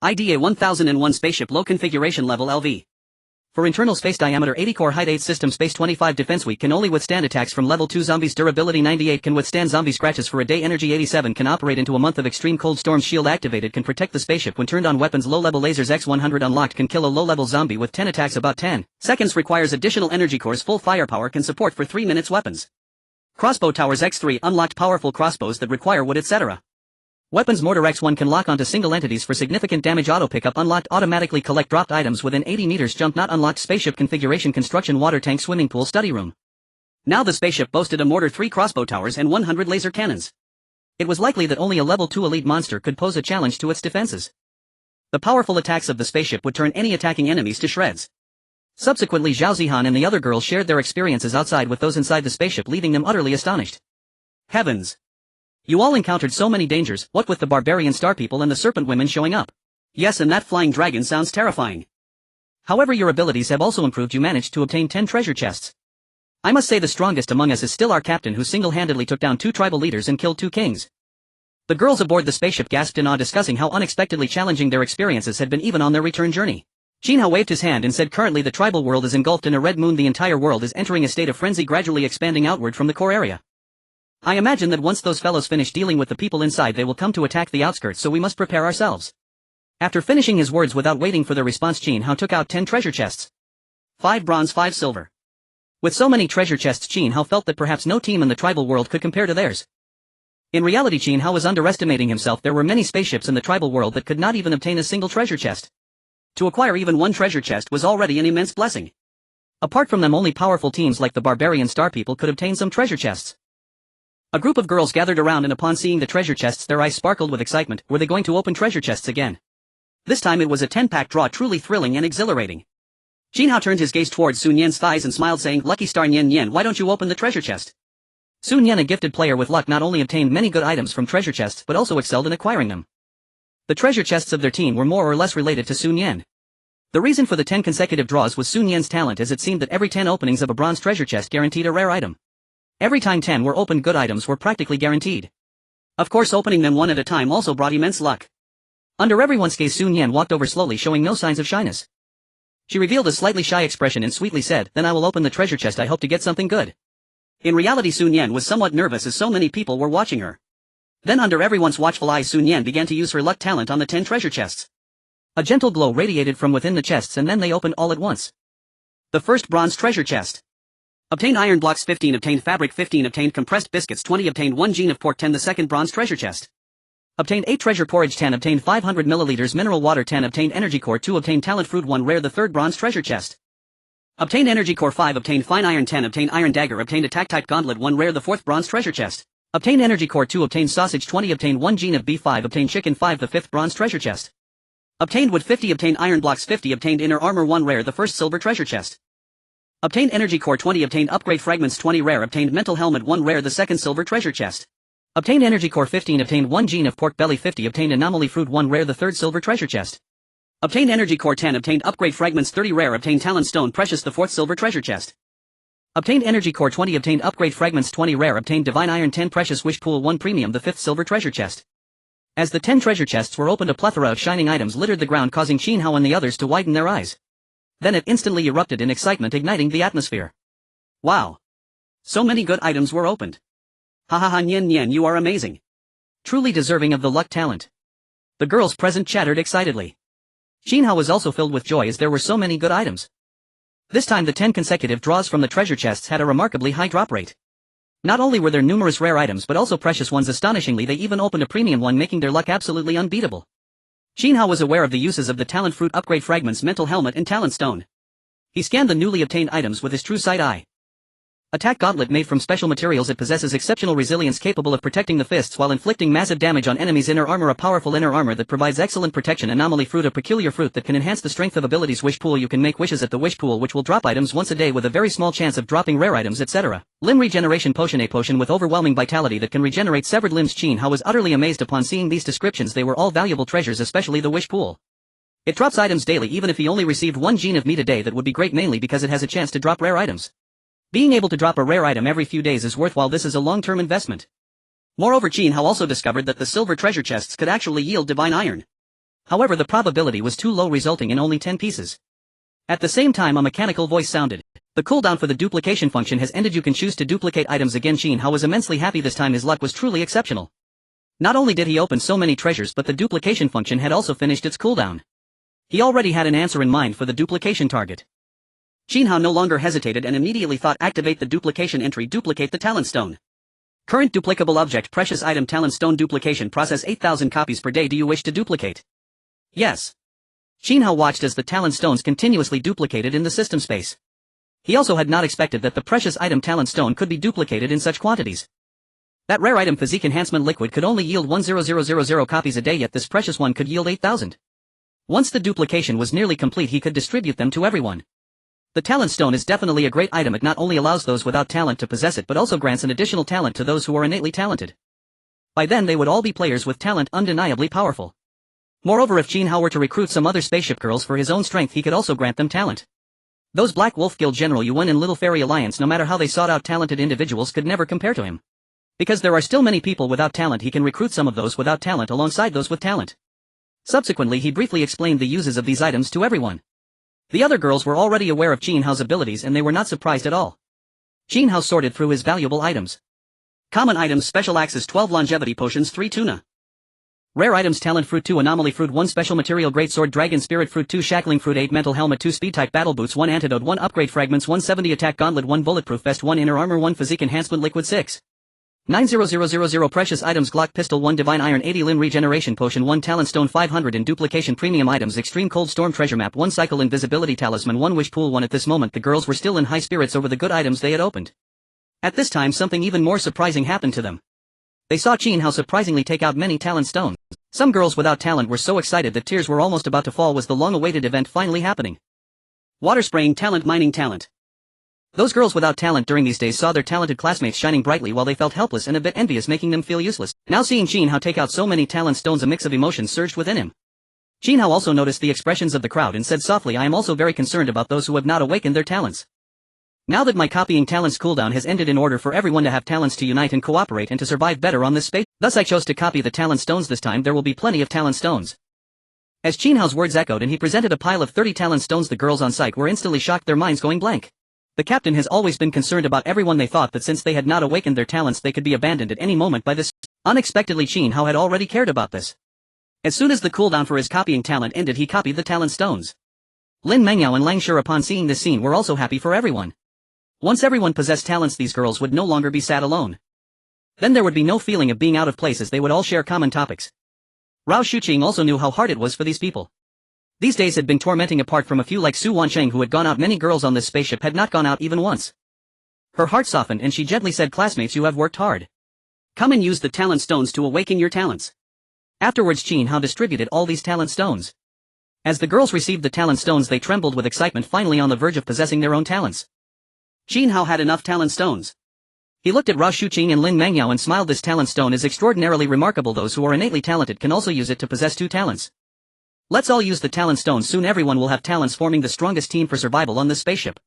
IDA 1001 spaceship, low configuration level LV. For internal space, diameter 80, core height 8, system space 25, defense weak, can only withstand attacks from level 2 zombies, durability 98, can withstand zombie scratches for a day, energy 87, can operate into a month of extreme cold storms, shield activated, can protect the spaceship when turned on, weapons low level lasers X100 unlocked, can kill a low level zombie with 10 attacks about 10 seconds, requires additional energy cores, full firepower, can support for 3 minutes, weapons. Crossbow towers X3 unlocked, powerful crossbows that require wood, etc. Weapons mortar X1 can lock onto single entities for significant damage, auto pickup unlocked, automatically collect dropped items within 80 meters, jump not unlocked, spaceship configuration construction, water tank, swimming pool, study room. Now the spaceship boasted a mortar, 3 crossbow towers and 100 laser cannons. It was likely that only a level 2 elite monster could pose a challenge to its defenses. The powerful attacks of the spaceship would turn any attacking enemies to shreds. Subsequently Zhao Zihan and the other girls shared their experiences outside with those inside the spaceship, leaving them utterly astonished. Heavens! You all encountered so many dangers, what with the barbarian star people and the serpent women showing up. Yes, and that flying dragon sounds terrifying. However, your abilities have also improved. You managed to obtain 10 treasure chests. I must say the strongest among us is still our captain, who single-handedly took down 2 tribal leaders and killed 2 kings. The girls aboard the spaceship gasped in awe, discussing how unexpectedly challenging their experiences had been even on their return journey. Qin Hao waved his hand and said, "Currently the tribal world is engulfed in a red moon. The entire world is entering a state of frenzy, gradually expanding outward from the core area. I imagine that once those fellows finish dealing with the people inside, they will come to attack the outskirts, so we must prepare ourselves." After finishing his words without waiting for their response, Qin Hao took out 10 treasure chests. 5 bronze, 5 silver. With so many treasure chests, Qin Hao felt that perhaps no team in the tribal world could compare to theirs. In reality, Qin Hao was underestimating himself. There were many spaceships in the tribal world that could not even obtain a single treasure chest. To acquire even one treasure chest was already an immense blessing. Apart from them, only powerful teams like the barbarian star people could obtain some treasure chests. A group of girls gathered around, and upon seeing the treasure chests their eyes sparkled with excitement. Were they going to open treasure chests again? This time it was a 10-pack draw, truly thrilling and exhilarating. Qin Hao turned his gaze towards Sun Yan's thighs and smiled, saying, "Lucky star Nian Nian, why don't you open the treasure chest?" Sun Yan, a gifted player with luck, not only obtained many good items from treasure chests but also excelled in acquiring them. The treasure chests of their team were more or less related to Sun Yan. The reason for the 10 consecutive draws was Sun Yan's talent, as it seemed that every 10 openings of a bronze treasure chest guaranteed a rare item. Every time 10 were opened, good items were practically guaranteed. Of course, opening them one at a time also brought immense luck. Under everyone's gaze, Sun Yan walked over slowly, showing no signs of shyness. She revealed a slightly shy expression and sweetly said, "Then I will open the treasure chest. I hope to get something good." In reality, Sun Yan was somewhat nervous as so many people were watching her. Then under everyone's watchful eyes, Sun Yan began to use her luck talent on the 10 treasure chests. A gentle glow radiated from within the chests, and then they opened all at once. The first bronze treasure chest. Obtained iron blocks 15, obtained fabric 15, obtained compressed biscuits 20, obtained 1 gene of pork 10. The second bronze treasure chest. Obtained 8 treasure porridge 10, obtained 500 milliliters mineral water 10, obtained energy core 2, obtained talent fruit 1 rare. The third bronze treasure chest. Obtained energy core 5, obtained fine iron 10, obtained iron dagger, obtained attack type gauntlet 1 rare. The fourth bronze treasure chest. Obtained energy core 2, obtained sausage 20, obtained 1 gene of beef 5, obtained chicken 5. The fifth bronze treasure chest. Obtained wood 50, obtained iron blocks 50, obtained inner armor 1 rare. The first silver treasure chest. Obtained energy core 20, obtained upgrade fragments 20 rare, obtained mental helmet 1 rare. The second silver treasure chest. Obtained energy core 15, obtained 1 gene of pork belly 50, obtained anomaly fruit 1 rare. The third silver treasure chest. Obtained energy core 10, obtained upgrade fragments 30 rare, obtained talent stone precious. The fourth silver treasure chest. Obtained energy core 20, obtained upgrade fragments 20 rare, obtained divine iron 10 precious wish pool 1 premium. The fifth silver treasure chest. As the 10 treasure chests were opened, a plethora of shining items littered the ground, causing Qin Hao and the others to widen their eyes. Then it instantly erupted in excitement, igniting the atmosphere. Wow! So many good items were opened. Ha ha ha, Nian Nian, you are amazing. Truly deserving of the luck talent. The girls present chattered excitedly. Qin Hao was also filled with joy as there were so many good items. This time the 10 consecutive draws from the treasure chests had a remarkably high drop rate. Not only were there numerous rare items but also precious ones. Astonishingly, they even opened a premium one, making their luck absolutely unbeatable. Qin Hao was aware of the uses of the talent fruit, upgrade fragments, mental helmet and talent stone. He scanned the newly obtained items with his true sight eye. Attack gauntlet made from special materials. It possesses exceptional resilience, capable of protecting the fists while inflicting massive damage on enemies. Inner armor, a powerful inner armor that provides excellent protection. Anomaly fruit, a peculiar fruit that can enhance the strength of abilities. Wish pool, you can make wishes at the wish pool which will drop items once a day with a very small chance of dropping rare items, etc. Limb regeneration potion, a potion with overwhelming vitality that can regenerate severed limbs. Qin Hao was utterly amazed upon seeing these descriptions. They were all valuable treasures, especially the wish pool. It drops items daily. Even if he only received 1 gene of meat a day, that would be great, mainly because it has a chance to drop rare items. Being able to drop a rare item every few days is worthwhile. This is a long-term investment. Moreover, Qin Hao also discovered that the silver treasure chests could actually yield divine iron. However, the probability was too low, resulting in only 10 pieces. At the same time, a mechanical voice sounded. The cooldown for the duplication function has ended. You can choose to duplicate items again. Qin Hao was immensely happy. This time his luck was truly exceptional. Not only did he open so many treasures, but the duplication function had also finished its cooldown. He already had an answer in mind for the duplication target. Qin Hao no longer hesitated and immediately thought, activate the duplication entry, duplicate the talent stone. Current duplicable object, precious item, talent stone duplication, process 8,000 copies per day. Do you wish to duplicate? Yes. Qin Hao watched as the talent stones continuously duplicated in the system space. He also had not expected that the precious item talent stone could be duplicated in such quantities. That rare item physique enhancement liquid could only yield 100,000 copies a day, yet this precious one could yield 8,000. Once the duplication was nearly complete, he could distribute them to everyone. The talent stone is definitely a great item. It not only allows those without talent to possess it but also grants an additional talent to those who are innately talented. By then they would all be players with talent, undeniably powerful. Moreover, if Qin Hao were to recruit some other spaceship girls for his own strength, he could also grant them talent. Those Black Wolf Guild General Yuan and Little Fairy Alliance, no matter how they sought out talented individuals, could never compare to him. Because there are still many people without talent, he can recruit some of those without talent alongside those with talent. Subsequently, he briefly explained the uses of these items to everyone. The other girls were already aware of Qin Hao's abilities and they were not surprised at all. Qin Hao sorted through his valuable items. Common items, special axes 12, longevity potions 3, tuna. Rare items, talent fruit 2, anomaly fruit 1, special material, great sword, dragon spirit fruit 2, shackling fruit 8, mental helmet 2, speed type battle boots 1, antidote 1, upgrade fragments 170, attack gauntlet 1, bulletproof vest 1, inner armor 1, physique enhancement liquid 6. 90000 precious items Glock pistol 1 divine iron 80 limb regeneration potion 1 talent stone 500 in duplication premium items extreme cold storm treasure map 1 cycle invisibility talisman 1 wish pool 1 At this moment the girls were still in high spirits over the good items they had opened. At this time something even more surprising happened to them. They saw Qin Hao surprisingly take out many talent stones. Some girls without talent were so excited that tears were almost about to fall was the long-awaited event finally happening. Water spraying talent mining talent. Those girls without talent during these days saw their talented classmates shining brightly while they felt helpless and a bit envious making them feel useless. Now seeing Qin Hao take out so many talent stones a mix of emotions surged within him. Qin Hao also noticed the expressions of the crowd and said softly I am also very concerned about those who have not awakened their talents. Now that my copying talents cooldown has ended in order for everyone to have talents to unite and cooperate and to survive better on this space, thus I chose to copy the talent stones this time there will be plenty of talent stones. As Qin Hao's words echoed and he presented a pile of 30 talent stones the girls on site were instantly shocked their minds going blank. The captain has always been concerned about everyone they thought that since they had not awakened their talents they could be abandoned at any moment by this. Unexpectedly Qin Hao had already cared about this. As soon as the cooldown for his copying talent ended he copied the talent stones. Lin Mengyao and Lang Shi upon seeing this scene were also happy for everyone. Once everyone possessed talents these girls would no longer be sad alone. Then there would be no feeling of being out of place as they would all share common topics. Rao Shuqing also knew how hard it was for these people. These days had been tormenting apart from a few like Su Wansheng who had gone out many girls on this spaceship had not gone out even once. Her heart softened and she gently said classmates you have worked hard. Come and use the talent stones to awaken your talents. Afterwards Qin Hao distributed all these talent stones. As the girls received the talent stones they trembled with excitement finally on the verge of possessing their own talents. Qin Hao had enough talent stones. He looked at Rao Shuqing and Lin Mengyao and smiled this talent stone is extraordinarily remarkable those who are innately talented can also use it to possess 2 talents. Let's all use the talent stones soon everyone will have talents forming the strongest team for survival on this spaceship.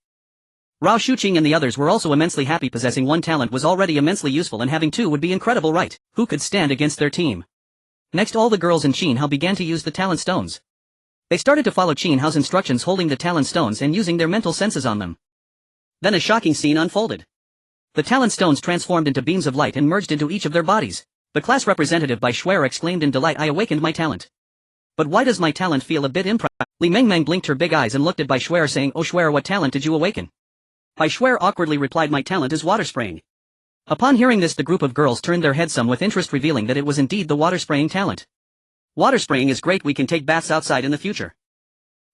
Rao Shuqing and the others were also immensely happy possessing 1 talent was already immensely useful and having 2 would be incredible right? Who could stand against their team? Next all the girls in Qin Hao began to use the talent stones. They started to follow Qin Hao's instructions holding the talent stones and using their mental senses on them. Then a shocking scene unfolded. The talent stones transformed into beams of light and merged into each of their bodies. The class representative by Schwer exclaimed in delight I awakened my talent. But why does my talent feel a bit improper? Li Mengmeng blinked her big eyes and looked at Bai Schwer saying oh Schwer what talent did you awaken? Bai Schwer awkwardly replied my talent is water spraying. Upon hearing this the group of girls turned their heads some with interest revealing that it was indeed the water spraying talent. Water spraying is great we can take baths outside in the future.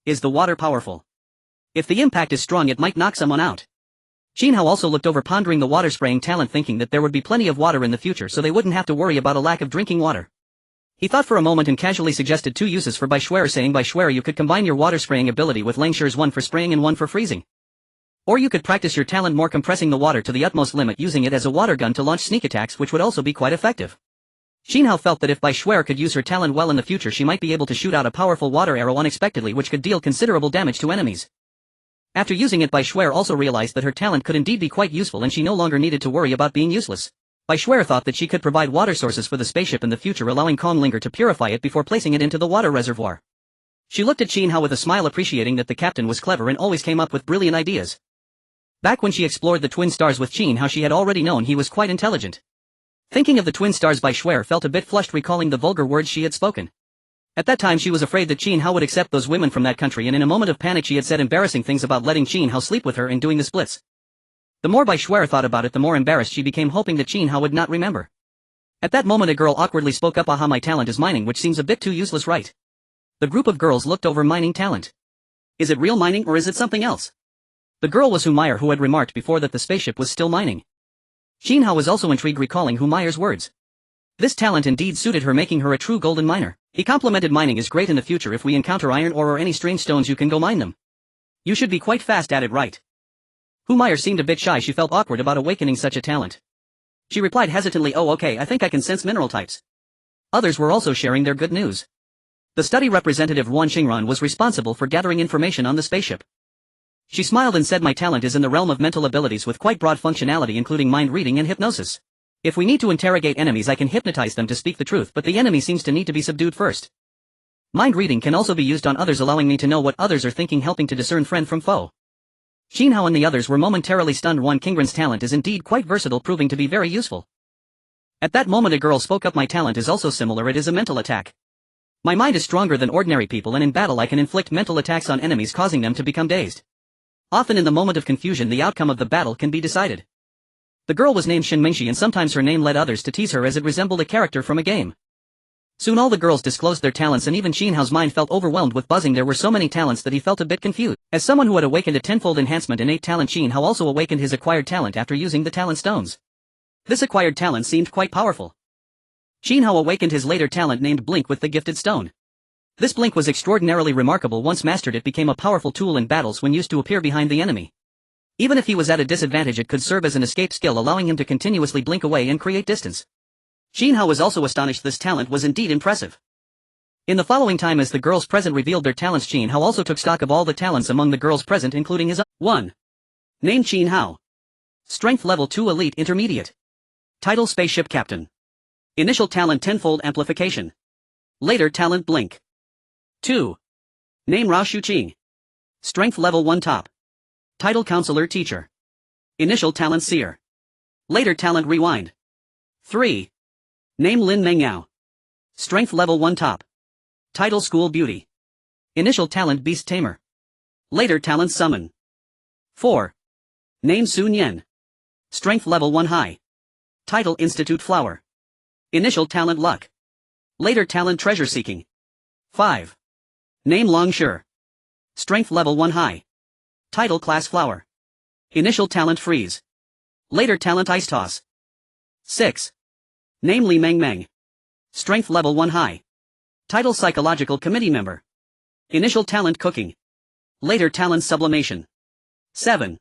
Is the water powerful? If the impact is strong it might knock someone out. Qin Hao also looked over pondering the water spraying talent thinking that there would be plenty of water in the future so they wouldn't have to worry about a lack of drinking water. He thought for a moment and casually suggested 2 uses for Bai Schwer saying Bai Schwer you could combine your water spraying ability with Lang Shi's 1 for spraying and 1 for freezing. Or you could practice your talent more compressing the water to the utmost limit using it as a water gun to launch sneak attacks which would also be quite effective. Qin Hao felt that if Bai Schwer could use her talent well in the future she might be able to shoot out a powerful water arrow unexpectedly which could deal considerable damage to enemies. After using it Bai Schwer also realized that her talent could indeed be quite useful and she no longer needed to worry about being useless. Bai Schwer thought that she could provide water sources for the spaceship in the future allowing Konglinger to purify it before placing it into the water reservoir. She looked at Qin Hao with a smile appreciating that the captain was clever and always came up with brilliant ideas. Back when she explored the twin stars with Qin Hao she had already known he was quite intelligent. Thinking of the twin stars Bai Schwer felt a bit flushed recalling the vulgar words she had spoken. At that time she was afraid that Qin Hao would accept those women from that country and in a moment of panic she had said embarrassing things about letting Qin Hao sleep with her and doing the splits. The more Bai Schwer thought about it the more embarrassed she became hoping that Qin Hao would not remember. At that moment a girl awkwardly spoke up aha my talent is mining which seems a bit too useless right? The group of girls looked over mining talent. Is it real mining or is it something else? The girl was Hu Meyer who had remarked before that the spaceship was still mining. Qin Hao was also intrigued recalling Hu Meyer's words. This talent indeed suited her making her a true golden miner. He complimented mining is great in the future if we encounter iron ore or any strange stones you can go mine them. You should be quite fast at it right? Hu Meyer seemed a bit shy she felt awkward about awakening such a talent. She replied hesitantly oh okay I think I can sense mineral types. Others were also sharing their good news. The study representative Ruan Xingran was responsible for gathering information on the spaceship. She smiled and said my talent is in the realm of mental abilities with quite broad functionality including mind reading and hypnosis. If we need to interrogate enemies I can hypnotize them to speak the truth but the enemy seems to need to be subdued first. Mind reading can also be used on others allowing me to know what others are thinking helping to discern friend from foe. Qin Hao and the others were momentarily stunned Ruan Qingran's talent is indeed quite versatile proving to be very useful. At that moment a girl spoke up my talent is also similar it is a mental attack. My mind is stronger than ordinary people and in battle I can inflict mental attacks on enemies causing them to become dazed. Often in the moment of confusion the outcome of the battle can be decided. The girl was named Shinmingshi and sometimes her name led others to tease her as it resembled a character from a game. Soon all the girls disclosed their talents and even Qin Hao's mind felt overwhelmed with buzzing. There were so many talents that he felt a bit confused. As someone who had awakened a tenfold enhancement innate talent, Qin Hao also awakened his acquired talent after using the talent stones. This acquired talent seemed quite powerful. Qin Hao awakened his later talent named Blink with the gifted stone. This blink was extraordinarily remarkable. Once mastered, it became a powerful tool in battles when used to appear behind the enemy. Even if he was at a disadvantage, it could serve as an escape skill, allowing him to continuously blink away and create distance. Qin Hao was also astonished. This talent was indeed impressive. In the following time, as the girls present revealed their talents, Qin Hao also took stock of all the talents among the girls present, including his own. 1. Name Qin Hao. Strength level 2 elite intermediate. Title spaceship captain. Initial talent tenfold amplification. Later talent blink. 2. Name Rao Shuqing. Strength level 1 top. Title counselor teacher. Initial talent seer. Later talent rewind. 3. Name Lin Mengyao. Strength level 1 top. Title school beauty. Initial talent beast tamer. Later talent summon. 4. Name Sun Yen. Strength level 1 high. Title institute flower. Initial talent luck. Later talent treasure seeking. 5. Name Long Shi. Strength level 1 high. Title class flower. Initial talent freeze. Later talent ice toss. 6. Name Li Meng. Strength level 1 high. Title psychological committee member. Initial talent cooking. Later talent sublimation. 7.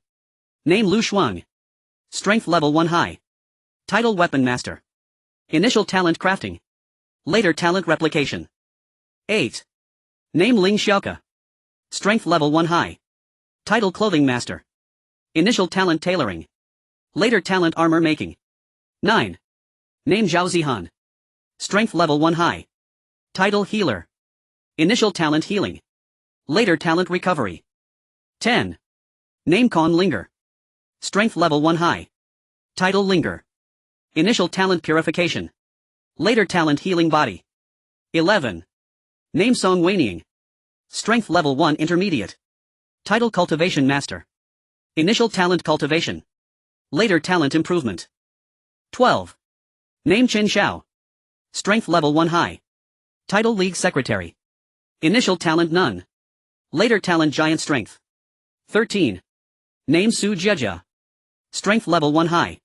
Name Lu Shuang. Strength level 1 high. Title weapon master. Initial talent crafting. Later talent replication. 8. Name Ling Xiaoke. Strength level 1 high. Title clothing master. Initial talent tailoring. Later talent armor making. 9. Name Zhao Zihan. Strength level 1 high. Title healer. Initial talent healing. Later talent recovery. 10. Name Con Linger. Strength level 1 high. Title linger. Initial talent purification. Later talent healing body. 11. Name Song Weining. Strength level 1 intermediate. Title cultivation master. Initial talent cultivation. Later talent improvement. 12. Name Chen Xiao. Strength level 1 high. Title league secretary. Initial talent none. Later talent giant strength. 13. Name Su Jiejia. Strength level 1 high.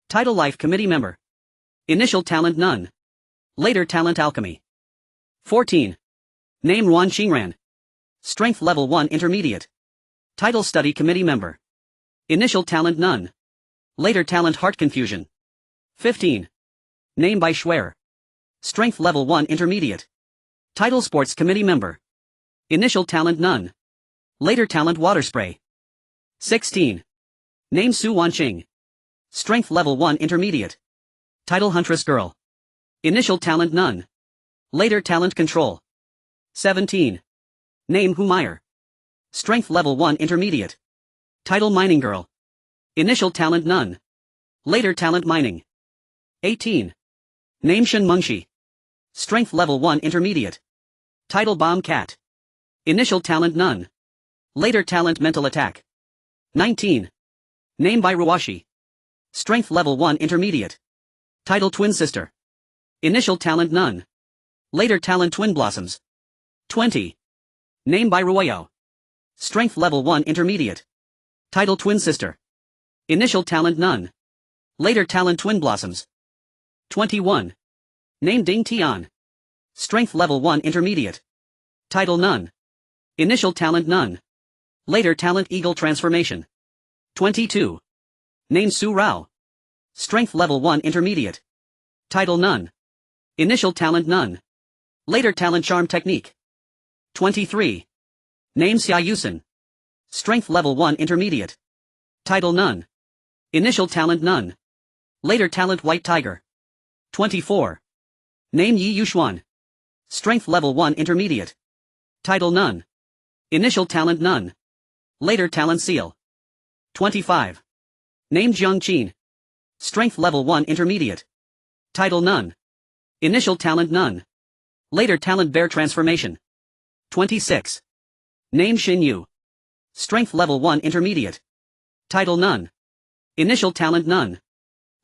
Title life committee member. Initial talent none. Later talent alchemy. 14. Name Ruan Qingran. Strength level 1 intermediate. Title study committee member. Initial talent none. Later talent heart confusion. 15. Name Bai Shuer. Strength level 1 intermediate. Title sports committee member. Initial talent none. Later talent water spray. 16. Name Su Wanqing. Strength level 1 intermediate. Title huntress girl. Initial talent none. Later talent control. 17. Name Hu Meyer. Strength level 1 intermediate. Title mining girl. Initial talent none. Later talent mining. 18. Name Shen Mengxi. Strength level 1 intermediate. Title bomb cat. Initial talent none. Later talent mental attack. 19. Name Bai Ruashi. Strength level 1 intermediate. Title twin sister. Initial talent none. Later talent twin blossoms. 20. Name Bai Ruoyao. Strength level 1 intermediate. Title twin sister. Initial talent none. Later talent twin blossoms. 21. Name Ding Tian. Strength level 1 intermediate. Title none. Initial talent none. Later talent eagle transformation. 22. Name Su Rao. Strength level 1 intermediate. Title none. Initial talent none. Later talent charm technique. 23. Name Xia Yusen. Strength level 1 intermediate. Title none. Initial talent none. Later talent white tiger. 24. Name Yi Yuxuan. Strength level 1 intermediate. Title none. Initial talent none. Later talent seal. 25. Name Jiang Qin. Strength level 1 intermediate. Title none. Initial talent none. Later talent bear transformation. 26. Name Xin Yu. Strength level 1 intermediate. Title none. Initial talent none.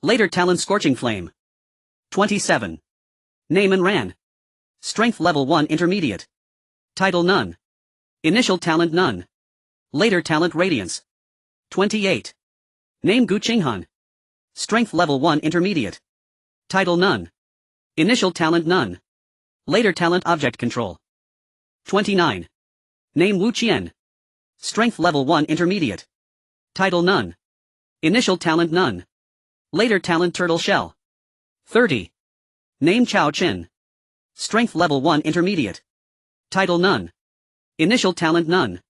Later talent Scorching Flame. 27. Name and Ran. Strength level 1 intermediate. Title None. Initial talent None. Later talent Radiance. 28. Name Gu Qinghan. Strength level 1 intermediate. Title None. Initial talent None. Later talent Object Control. 29. Name Wu Qian. Strength level 1 intermediate. Title None. Initial talent None. Later talent Turtle Shell. 30. Name Chao Chin. Strength level 1 intermediate. Title None. Initial talent None.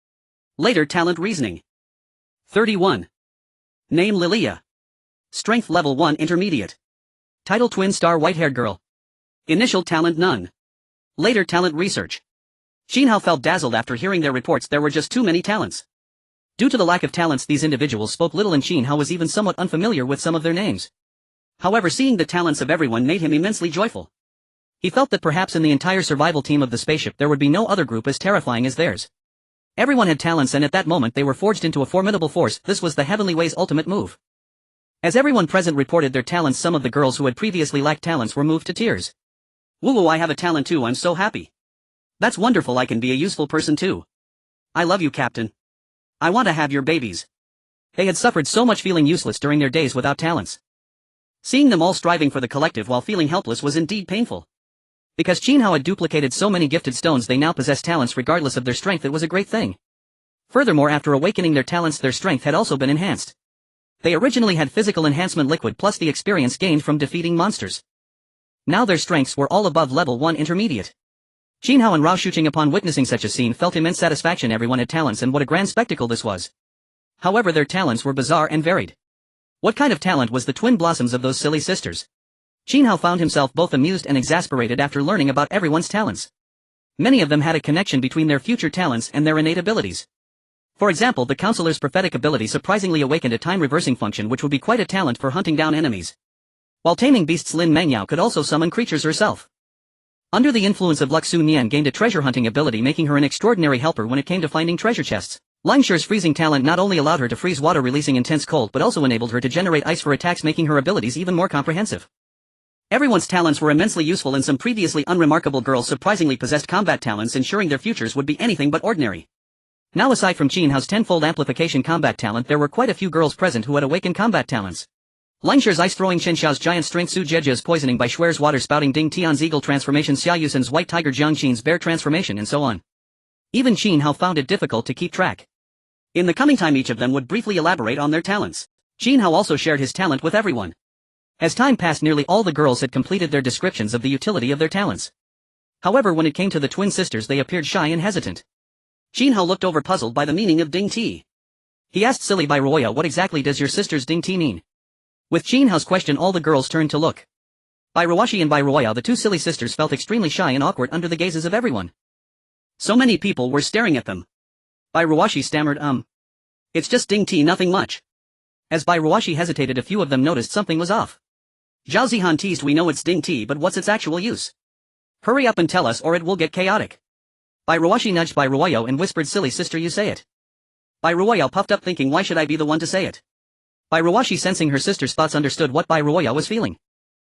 Later talent Reasoning. 31. Name Lilia. Strength level 1 intermediate. Title Twin Star White-Haired Girl. Initial talent None. Later talent Research. Qin Hao felt dazzled after hearing their reports. There were just too many talents. Due to the lack of talents, these individuals spoke little, and Qin Hao was even somewhat unfamiliar with some of their names. However, seeing the talents of everyone made him immensely joyful. He felt that perhaps in the entire survival team of the spaceship there would be no other group as terrifying as theirs. Everyone had talents, and at that moment they were forged into a formidable force. This was the Heavenly Way's ultimate move. As everyone present reported their talents, some of the girls who had previously lacked talents were moved to tears. Woo, I have a talent too, I'm so happy. That's wonderful, I can be a useful person too. I love you, Captain. I want to have your babies. They had suffered so much, feeling useless during their days without talents. Seeing them all striving for the collective while feeling helpless was indeed painful. Because Qin Hao had duplicated so many gifted stones, they now possessed talents regardless of their strength. It was a great thing. Furthermore, after awakening their talents, their strength had also been enhanced. They originally had physical enhancement liquid plus the experience gained from defeating monsters. Now their strengths were all above level 1 intermediate. Qin Hao and Rao Shuqing, upon witnessing such a scene, felt immense satisfaction. Everyone had talents, and what a grand spectacle this was. However, their talents were bizarre and varied. What kind of talent was the twin blossoms of those silly sisters? Qin Hao found himself both amused and exasperated after learning about everyone's talents. Many of them had a connection between their future talents and their innate abilities. For example, the counselor's prophetic ability surprisingly awakened a time-reversing function, which would be quite a talent for hunting down enemies. While taming beasts, Lin Mengyao could also summon creatures herself. Under the influence of Lux Su Nian gained a treasure hunting ability, making her an extraordinary helper when it came to finding treasure chests. Lang Shi's freezing talent not only allowed her to freeze water releasing intense cold, but also enabled her to generate ice for attacks, making her abilities even more comprehensive. Everyone's talents were immensely useful, and some previously unremarkable girls surprisingly possessed combat talents, ensuring their futures would be anything but ordinary. Now, aside from Qin Hao's tenfold amplification combat talent, there were quite a few girls present who had awakened combat talents. Lang Shi's ice-throwing, Chen Xiao's giant strength, Su Jiejia's poisoning, Bai Shuer's water-spouting, Ding Tian's eagle transformation, Xia Yusen's white tiger, Jiang Qin's bear transformation, and so on. Even Qin Hao found it difficult to keep track. In the coming time, each of them would briefly elaborate on their talents. Qin Hao also shared his talent with everyone. As time passed, nearly all the girls had completed their descriptions of the utility of their talents. However, when it came to the twin sisters, they appeared shy and hesitant. Qin Hao looked over, puzzled by the meaning of Ding Ti. He asked silly Bai Ruoya, "What exactly does your sister's Ding Ti mean?" With Qin Hao's question, all the girls turned to look. Bai Ruoxi and Bai Ruoya, the two silly sisters, felt extremely shy and awkward under the gazes of everyone. So many people were staring at them. Bai Ruoxi stammered, It's just Ding Ti, nothing much." As Bai Ruoxi hesitated, a few of them noticed something was off. Zhao Zihan teased, "We know it's Ding Ti, but what's its actual use? Hurry up and tell us, or it will get chaotic." Bai Ruoxi nudged Bai Ruoyo and whispered, "Silly sister, you say it." Bai Ruoyo puffed up, thinking, "Why should I be the one to say it?" Bai Ruoxi, sensing her sister's thoughts, understood what Bai Ruoyo was feeling.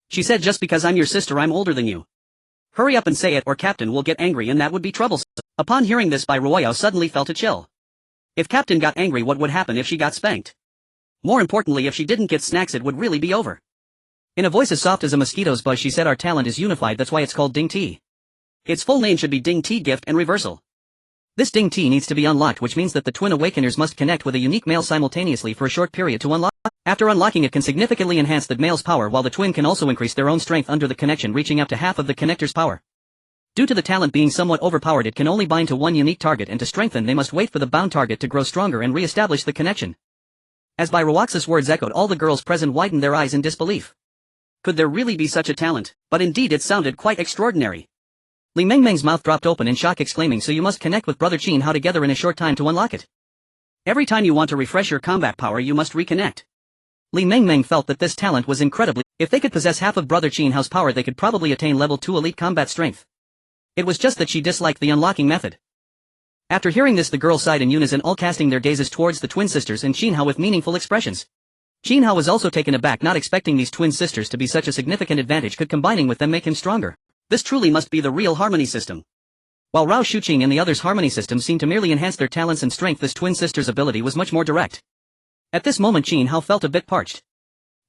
She said, "Just because I'm your sister, I'm older than you. Hurry up and say it, or Captain will get angry, and that would be troublesome." Upon hearing this, Bai Ruoyo suddenly felt a chill. If Captain got angry, what would happen if she got spanked? More importantly, if she didn't get snacks, it would really be over. In a voice as soft as a mosquito's buzz, she said, "Our talent is unified, that's why it's called Ding Ti. Its full name should be Ding Ti Gift and Reversal. This Ding Ti needs to be unlocked, which means that the twin awakeners must connect with a unique male simultaneously for a short period to unlock. After unlocking, it can significantly enhance the male's power, while the twin can also increase their own strength under the connection, reaching up to half of the connector's power. Due to the talent being somewhat overpowered, it can only bind to one unique target, and to strengthen they must wait for the bound target to grow stronger and re-establish the connection." As Bai Ruox's words echoed, all the girls present widened their eyes in disbelief. Could there really be such a talent? But indeed it sounded quite extraordinary. Li Mengmeng's mouth dropped open in shock, exclaiming, "So you must connect with Brother Qin Hao together in a short time to unlock it? Every time you want to refresh your combat power, you must reconnect." Li Mengmeng felt that this talent was incredibly. If they could possess half of Brother Qin Hao's power, they could probably attain level 2 elite combat strength. It was just that she disliked the unlocking method. After hearing this, the girls sighed in unison, all casting their gazes towards the twin sisters and Qin Hao with meaningful expressions. Qin Hao was also taken aback, not expecting these twin sisters to be such a significant advantage. Could combining with them make him stronger? This truly must be the real harmony system. While Rao Shuqing and the others' harmony system seemed to merely enhance their talents and strength, this twin sisters' ability was much more direct. At this moment Qin Hao felt a bit parched.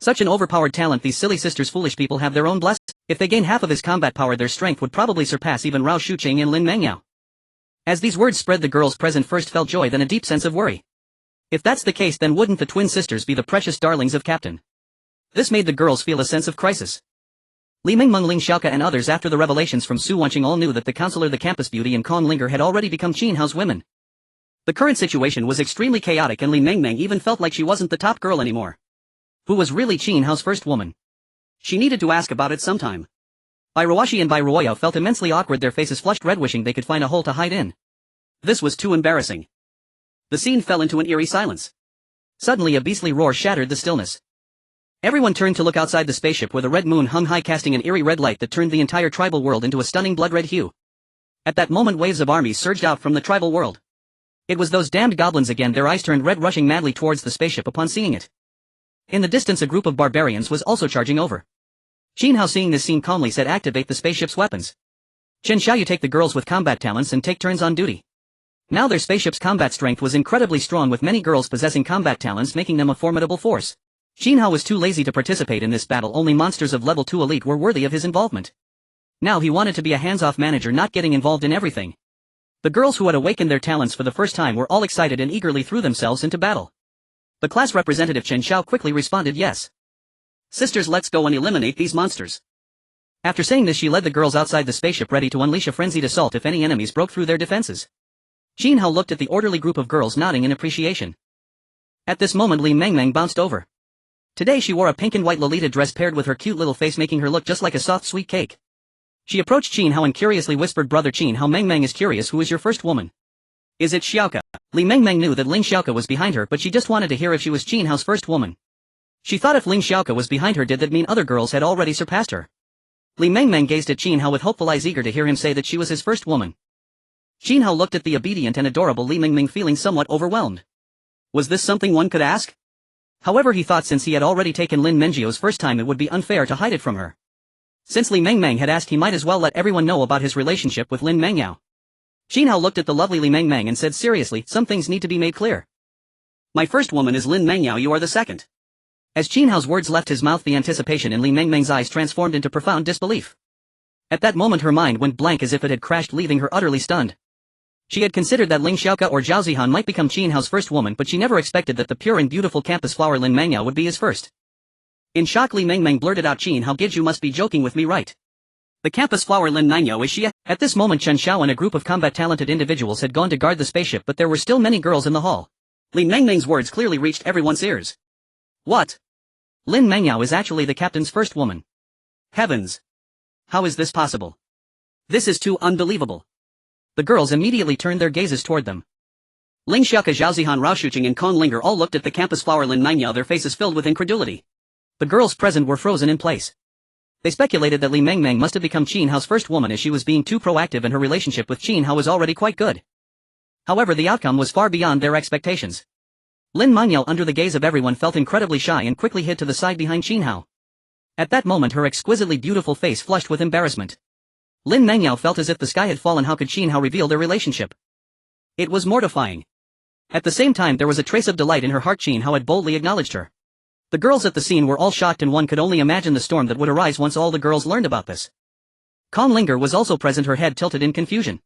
Such an overpowered talent, these silly sisters, foolish people, have their own bless. If they gain half of his combat power, their strength would probably surpass even Rao Shuqing and Lin Mengyao. As these words spread, the girls present first felt joy, then a deep sense of worry. If that's the case, then wouldn't the twin sisters be the precious darlings of Captain? This made the girls feel a sense of crisis. Li Mingmeng, Ling Xiaoke and others, after the revelations from Su Wanqing, all knew that the counselor, the campus beauty, and Kong Linger had already become Qin Hao's women. The current situation was extremely chaotic, and Li Mingmeng even felt like she wasn't the top girl anymore. Who was really Qin Hao's first woman? She needed to ask about it sometime. Bai Ruoxi and Bai Ruoyao felt immensely awkward, their faces flushed red, wishing they could find a hole to hide in. This was too embarrassing. The scene fell into an eerie silence. Suddenly a beastly roar shattered the stillness. Everyone turned to look outside the spaceship, where the red moon hung high, casting an eerie red light that turned the entire tribal world into a stunning blood-red hue. At that moment waves of armies surged out from the tribal world. It was those damned goblins again, their eyes turned red, rushing madly towards the spaceship upon seeing it. In the distance a group of barbarians was also charging over. Qin Hao, seeing this scene, calmly said, "Activate the spaceship's weapons. Chen Xiao, you take the girls with combat talents and take turns on duty." Now their spaceship's combat strength was incredibly strong, with many girls possessing combat talents, making them a formidable force. Qin Hao was too lazy to participate in this battle, only monsters of level 2 elite were worthy of his involvement. Now he wanted to be a hands-off manager, not getting involved in everything. The girls who had awakened their talents for the first time were all excited and eagerly threw themselves into battle. The class representative Chen Xiao quickly responded, "Yes. Sisters, let's go and eliminate these monsters." After saying this, she led the girls outside the spaceship, ready to unleash a frenzied assault if any enemies broke through their defenses. Qin Hao looked at the orderly group of girls, nodding in appreciation. At this moment Li Mengmeng bounced over. Today she wore a pink and white Lolita dress paired with her cute little face, making her look just like a soft sweet cake. She approached Qin Hao and curiously whispered, "Brother Qin Hao, Mengmeng is curious, who is your first woman?" "Is it Xiaoke?" Li Mengmeng knew that Ling Xiaoke was behind her, but she just wanted to hear if she was Qin Hao's first woman. She thought if Ling Xiaoke was behind her, did that mean other girls had already surpassed her? Li Mengmeng gazed at Qin Hao with hopeful eyes, eager to hear him say that she was his first woman. Qin Hao looked at the obedient and adorable Li Mengmeng, feeling somewhat overwhelmed. Was this something one could ask? However, he thought since he had already taken Lin Menjiao's first time, it would be unfair to hide it from her. Since Li Mengmeng had asked, he might as well let everyone know about his relationship with Lin Mengyao. Qin Hao looked at the lovely Li Mengmeng and said seriously, "Some things need to be made clear. My first woman is Lin Mengyao, you are the second." As Qin Hao's words left his mouth, the anticipation in Li Mengmeng's eyes transformed into profound disbelief. At that moment her mind went blank, as if it had crashed, leaving her utterly stunned. She had considered that Ling Xiaoke or Zhao Zihan might become Qin Hao's first woman, but she never expected that the pure and beautiful campus flower Lin Mengyao would be his first. In shock, Li Mengmeng blurted out, "Qin Hao, Gid, you must be joking with me, right? The campus flower Lin Mengyao, is she?" At this moment Chen Xiao and a group of combat-talented individuals had gone to guard the spaceship, but there were still many girls in the hall. Li Mengmeng's words clearly reached everyone's ears. What? Lin Mengyao is actually the captain's first woman. Heavens! How is this possible? This is too unbelievable. The girls immediately turned their gazes toward them. Ling Xiaoke, Zhao Zihan, Rao Shuqing and Kong Linger all looked at the campus flower Lin Mengyao, their faces filled with incredulity. The girls present were frozen in place. They speculated that Li Mengmeng must have become Qin Hao's first woman, as she was being too proactive and her relationship with Qin Hao was already quite good. However, the outcome was far beyond their expectations. Lin Mengyao, under the gaze of everyone, felt incredibly shy and quickly hid to the side behind Qin Hao. At that moment her exquisitely beautiful face flushed with embarrassment. Lin Mengyao felt as if the sky had fallen. How could Qin Hao reveal their relationship? It was mortifying. At the same time there was a trace of delight in her heart. Qin Hao had boldly acknowledged her. The girls at the scene were all shocked, and one could only imagine the storm that would arise once all the girls learned about this. Kong Linger was also present, her head tilted in confusion.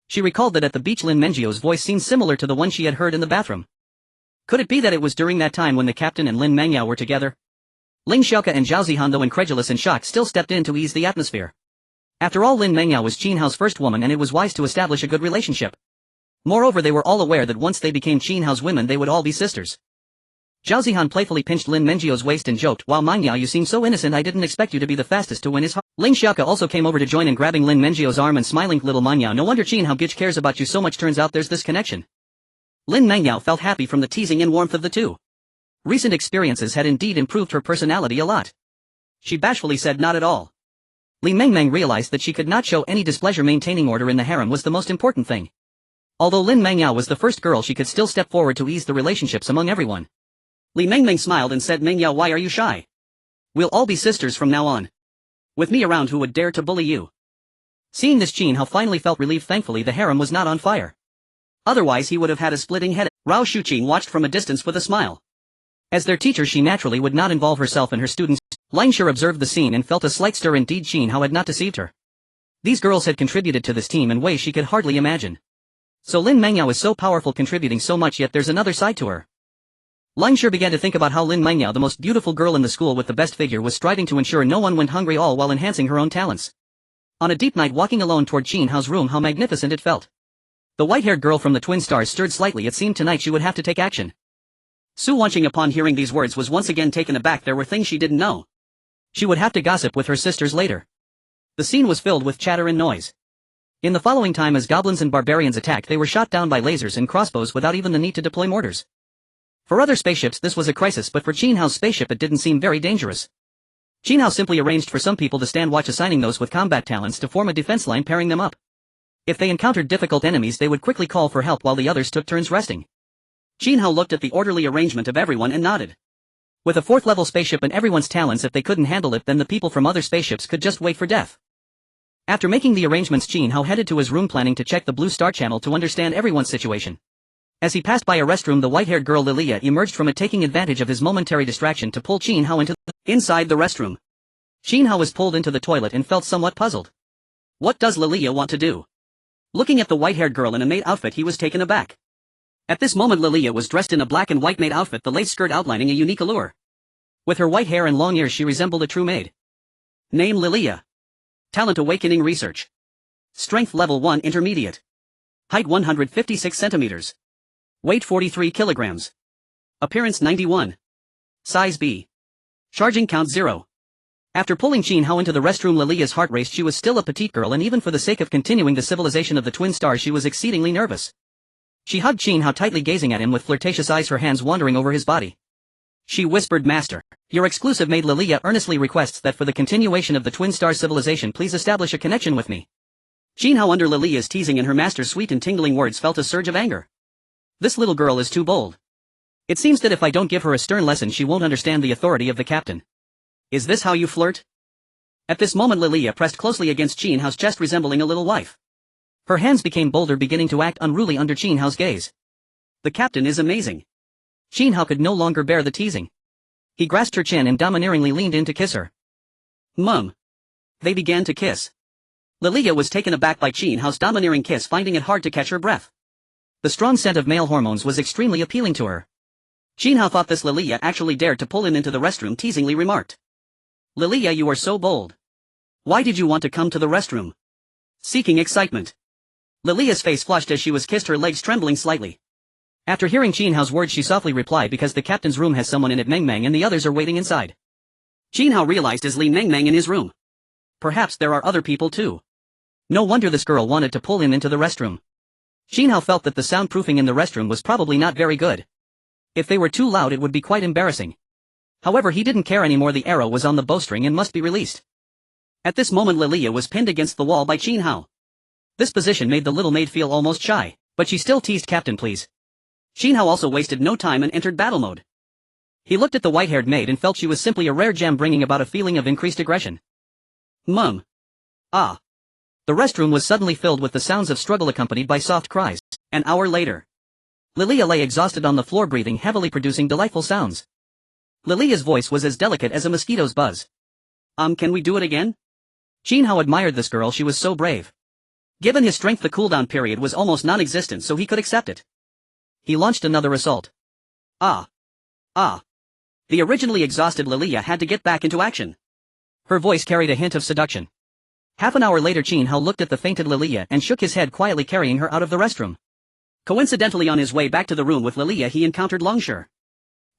She recalled that at the beach Lin Menjiao's voice seemed similar to the one she had heard in the bathroom. Could it be that it was during that time when the captain and Lin Mengyao were together? Ling Xiaoke and Zhao Zihan, though incredulous and shocked, still stepped in to ease the atmosphere. After all, Lin Mengyao was Qin Hao's first woman, and it was wise to establish a good relationship. Moreover, they were all aware that once they became Qin Hao's women they would all be sisters. Zhao Zihan playfully pinched Lin Menjiao's waist and joked, "Wow, Mengyao, you seem so innocent. I didn't expect you to be the fastest to win his heart." Ling Xiaoke also came over to join in, grabbing Lin Menjiao's arm and smiling, "Little Mengyao, no wonder Qin Hao Gich cares about you so much. Turns out there's this connection." Lin Mengyao felt happy from the teasing and warmth of the two. Recent experiences had indeed improved her personality a lot. She bashfully said, "Not at all." Li Mengmeng realized that she could not show any displeasure. Maintaining order in the harem was the most important thing. Although Lin Mengyao was the first girl, she could still step forward to ease the relationships among everyone. Li Mengmeng smiled and said, Mengyao, why are you shy? We'll all be sisters from now on. With me around, who would dare to bully you? Seeing this, Qin Hao finally felt relieved. Thankfully the harem was not on fire. Otherwise he would have had a splitting head. Rao Shuqing watched from a distance with a smile. As their teacher she naturally would not involve herself and her students. Lingshi observed the scene and felt a slight stir. Indeed, Qin Hao had not deceived her. These girls had contributed to this team in ways she could hardly imagine. So Lin Mengyao is so powerful, contributing so much, yet there's another side to her. Lingshi began to think about how Lin Mengyao, the most beautiful girl in the school with the best figure, was striving to ensure no one went hungry, all while enhancing her own talents. On a deep night, walking alone toward Qin Hao's room, how magnificent it felt. The white-haired girl from the twin stars stirred slightly. It seemed tonight she would have to take action. Su Wanqing, upon hearing these words, was once again taken aback. There were things she didn't know. She would have to gossip with her sisters later. The scene was filled with chatter and noise. In the following time, as goblins and barbarians attacked, they were shot down by lasers and crossbows without even the need to deploy mortars. For other spaceships this was a crisis, but for Qin Hao's spaceship it didn't seem very dangerous. Qin Hao simply arranged for some people to stand watch, assigning those with combat talents to form a defense line, pairing them up. If they encountered difficult enemies they would quickly call for help while the others took turns resting. Qin Hao looked at the orderly arrangement of everyone and nodded. With a 4th level spaceship and everyone's talents, if they couldn't handle it, then the people from other spaceships could just wait for death. After making the arrangements, Qin Hao headed to his room, planning to check the Blue Star channel to understand everyone's situation. As he passed by a restroom, the white-haired girl Lilia emerged from it, taking advantage of his momentary distraction to pull Qin Hao inside the restroom. Qin Hao was pulled into the toilet and felt somewhat puzzled. What does Lilia want to do? Looking at the white-haired girl in a maid outfit, he was taken aback. At this moment Lilia was dressed in a black and white maid outfit, the lace skirt outlining a unique allure. With her white hair and long ears she resembled a true maid. Name Lilia. Talent Awakening Research. Strength Level 1 Intermediate. Height 156 centimeters. Weight 43 kilograms. Appearance 91. Size B. Charging count 0. After pulling Qin Hao into the restroom, Lilia's heart raced. She was still a petite girl, and even for the sake of continuing the civilization of the twin stars she was exceedingly nervous. She hugged Qin Hao tightly, gazing at him with flirtatious eyes, her hands wandering over his body. She whispered, Master, your exclusive maid Lilia earnestly requests that for the continuation of the twin star civilization please establish a connection with me. Qin Hao, under Lilia's teasing and her master's sweet and tingling words, felt a surge of anger. This little girl is too bold. It seems that if I don't give her a stern lesson she won't understand the authority of the captain. Is this how you flirt? At this moment Lilia pressed closely against Qin Hao's chest, resembling a little wife. Her hands became bolder, beginning to act unruly under Qin Hao's gaze. The captain is amazing. Qin Hao could no longer bear the teasing. He grasped her chin and domineeringly leaned in to kiss her. Mum. They began to kiss. Lilia was taken aback by Qin Hao's domineering kiss, finding it hard to catch her breath. The strong scent of male hormones was extremely appealing to her. Qin Hao thought this Lilia actually dared to pull him into the restroom, teasingly remarked. Lilia, you are so bold. Why did you want to come to the restroom? Seeking excitement. Lilia's face flushed as she was kissed, her legs trembling slightly. After hearing Qin Hao's words she softly replied, because the captain's room has someone in it, Meng Meng, and the others are waiting inside. Qin Hao realized, is Li Meng Meng in his room? Perhaps there are other people too. No wonder this girl wanted to pull him into the restroom. Qin Hao felt that the soundproofing in the restroom was probably not very good. If they were too loud it would be quite embarrassing. However, he didn't care anymore. The arrow was on the bowstring and must be released. At this moment Lilia was pinned against the wall by Qin Hao. This position made the little maid feel almost shy, but she still teased, Captain please. Qin Hao also wasted no time and entered battle mode. He looked at the white-haired maid and felt she was simply a rare gem, bringing about a feeling of increased aggression. Mum. Ah. The restroom was suddenly filled with the sounds of struggle accompanied by soft cries. An hour later. Lilia lay exhausted on the floor, breathing heavily, producing delightful sounds. Lilia's voice was as delicate as a mosquito's buzz. Can we do it again? Qin Hao admired this girl, she was so brave. Given his strength the cooldown period was almost non-existent, so he could accept it. He launched another assault. The originally exhausted Lilia had to get back into action. Her voice carried a hint of seduction. Half an hour later Qin Hao looked at the fainted Lilia and shook his head, quietly carrying her out of the restroom. Coincidentally, on his way back to the room with Lilia he encountered Longshi.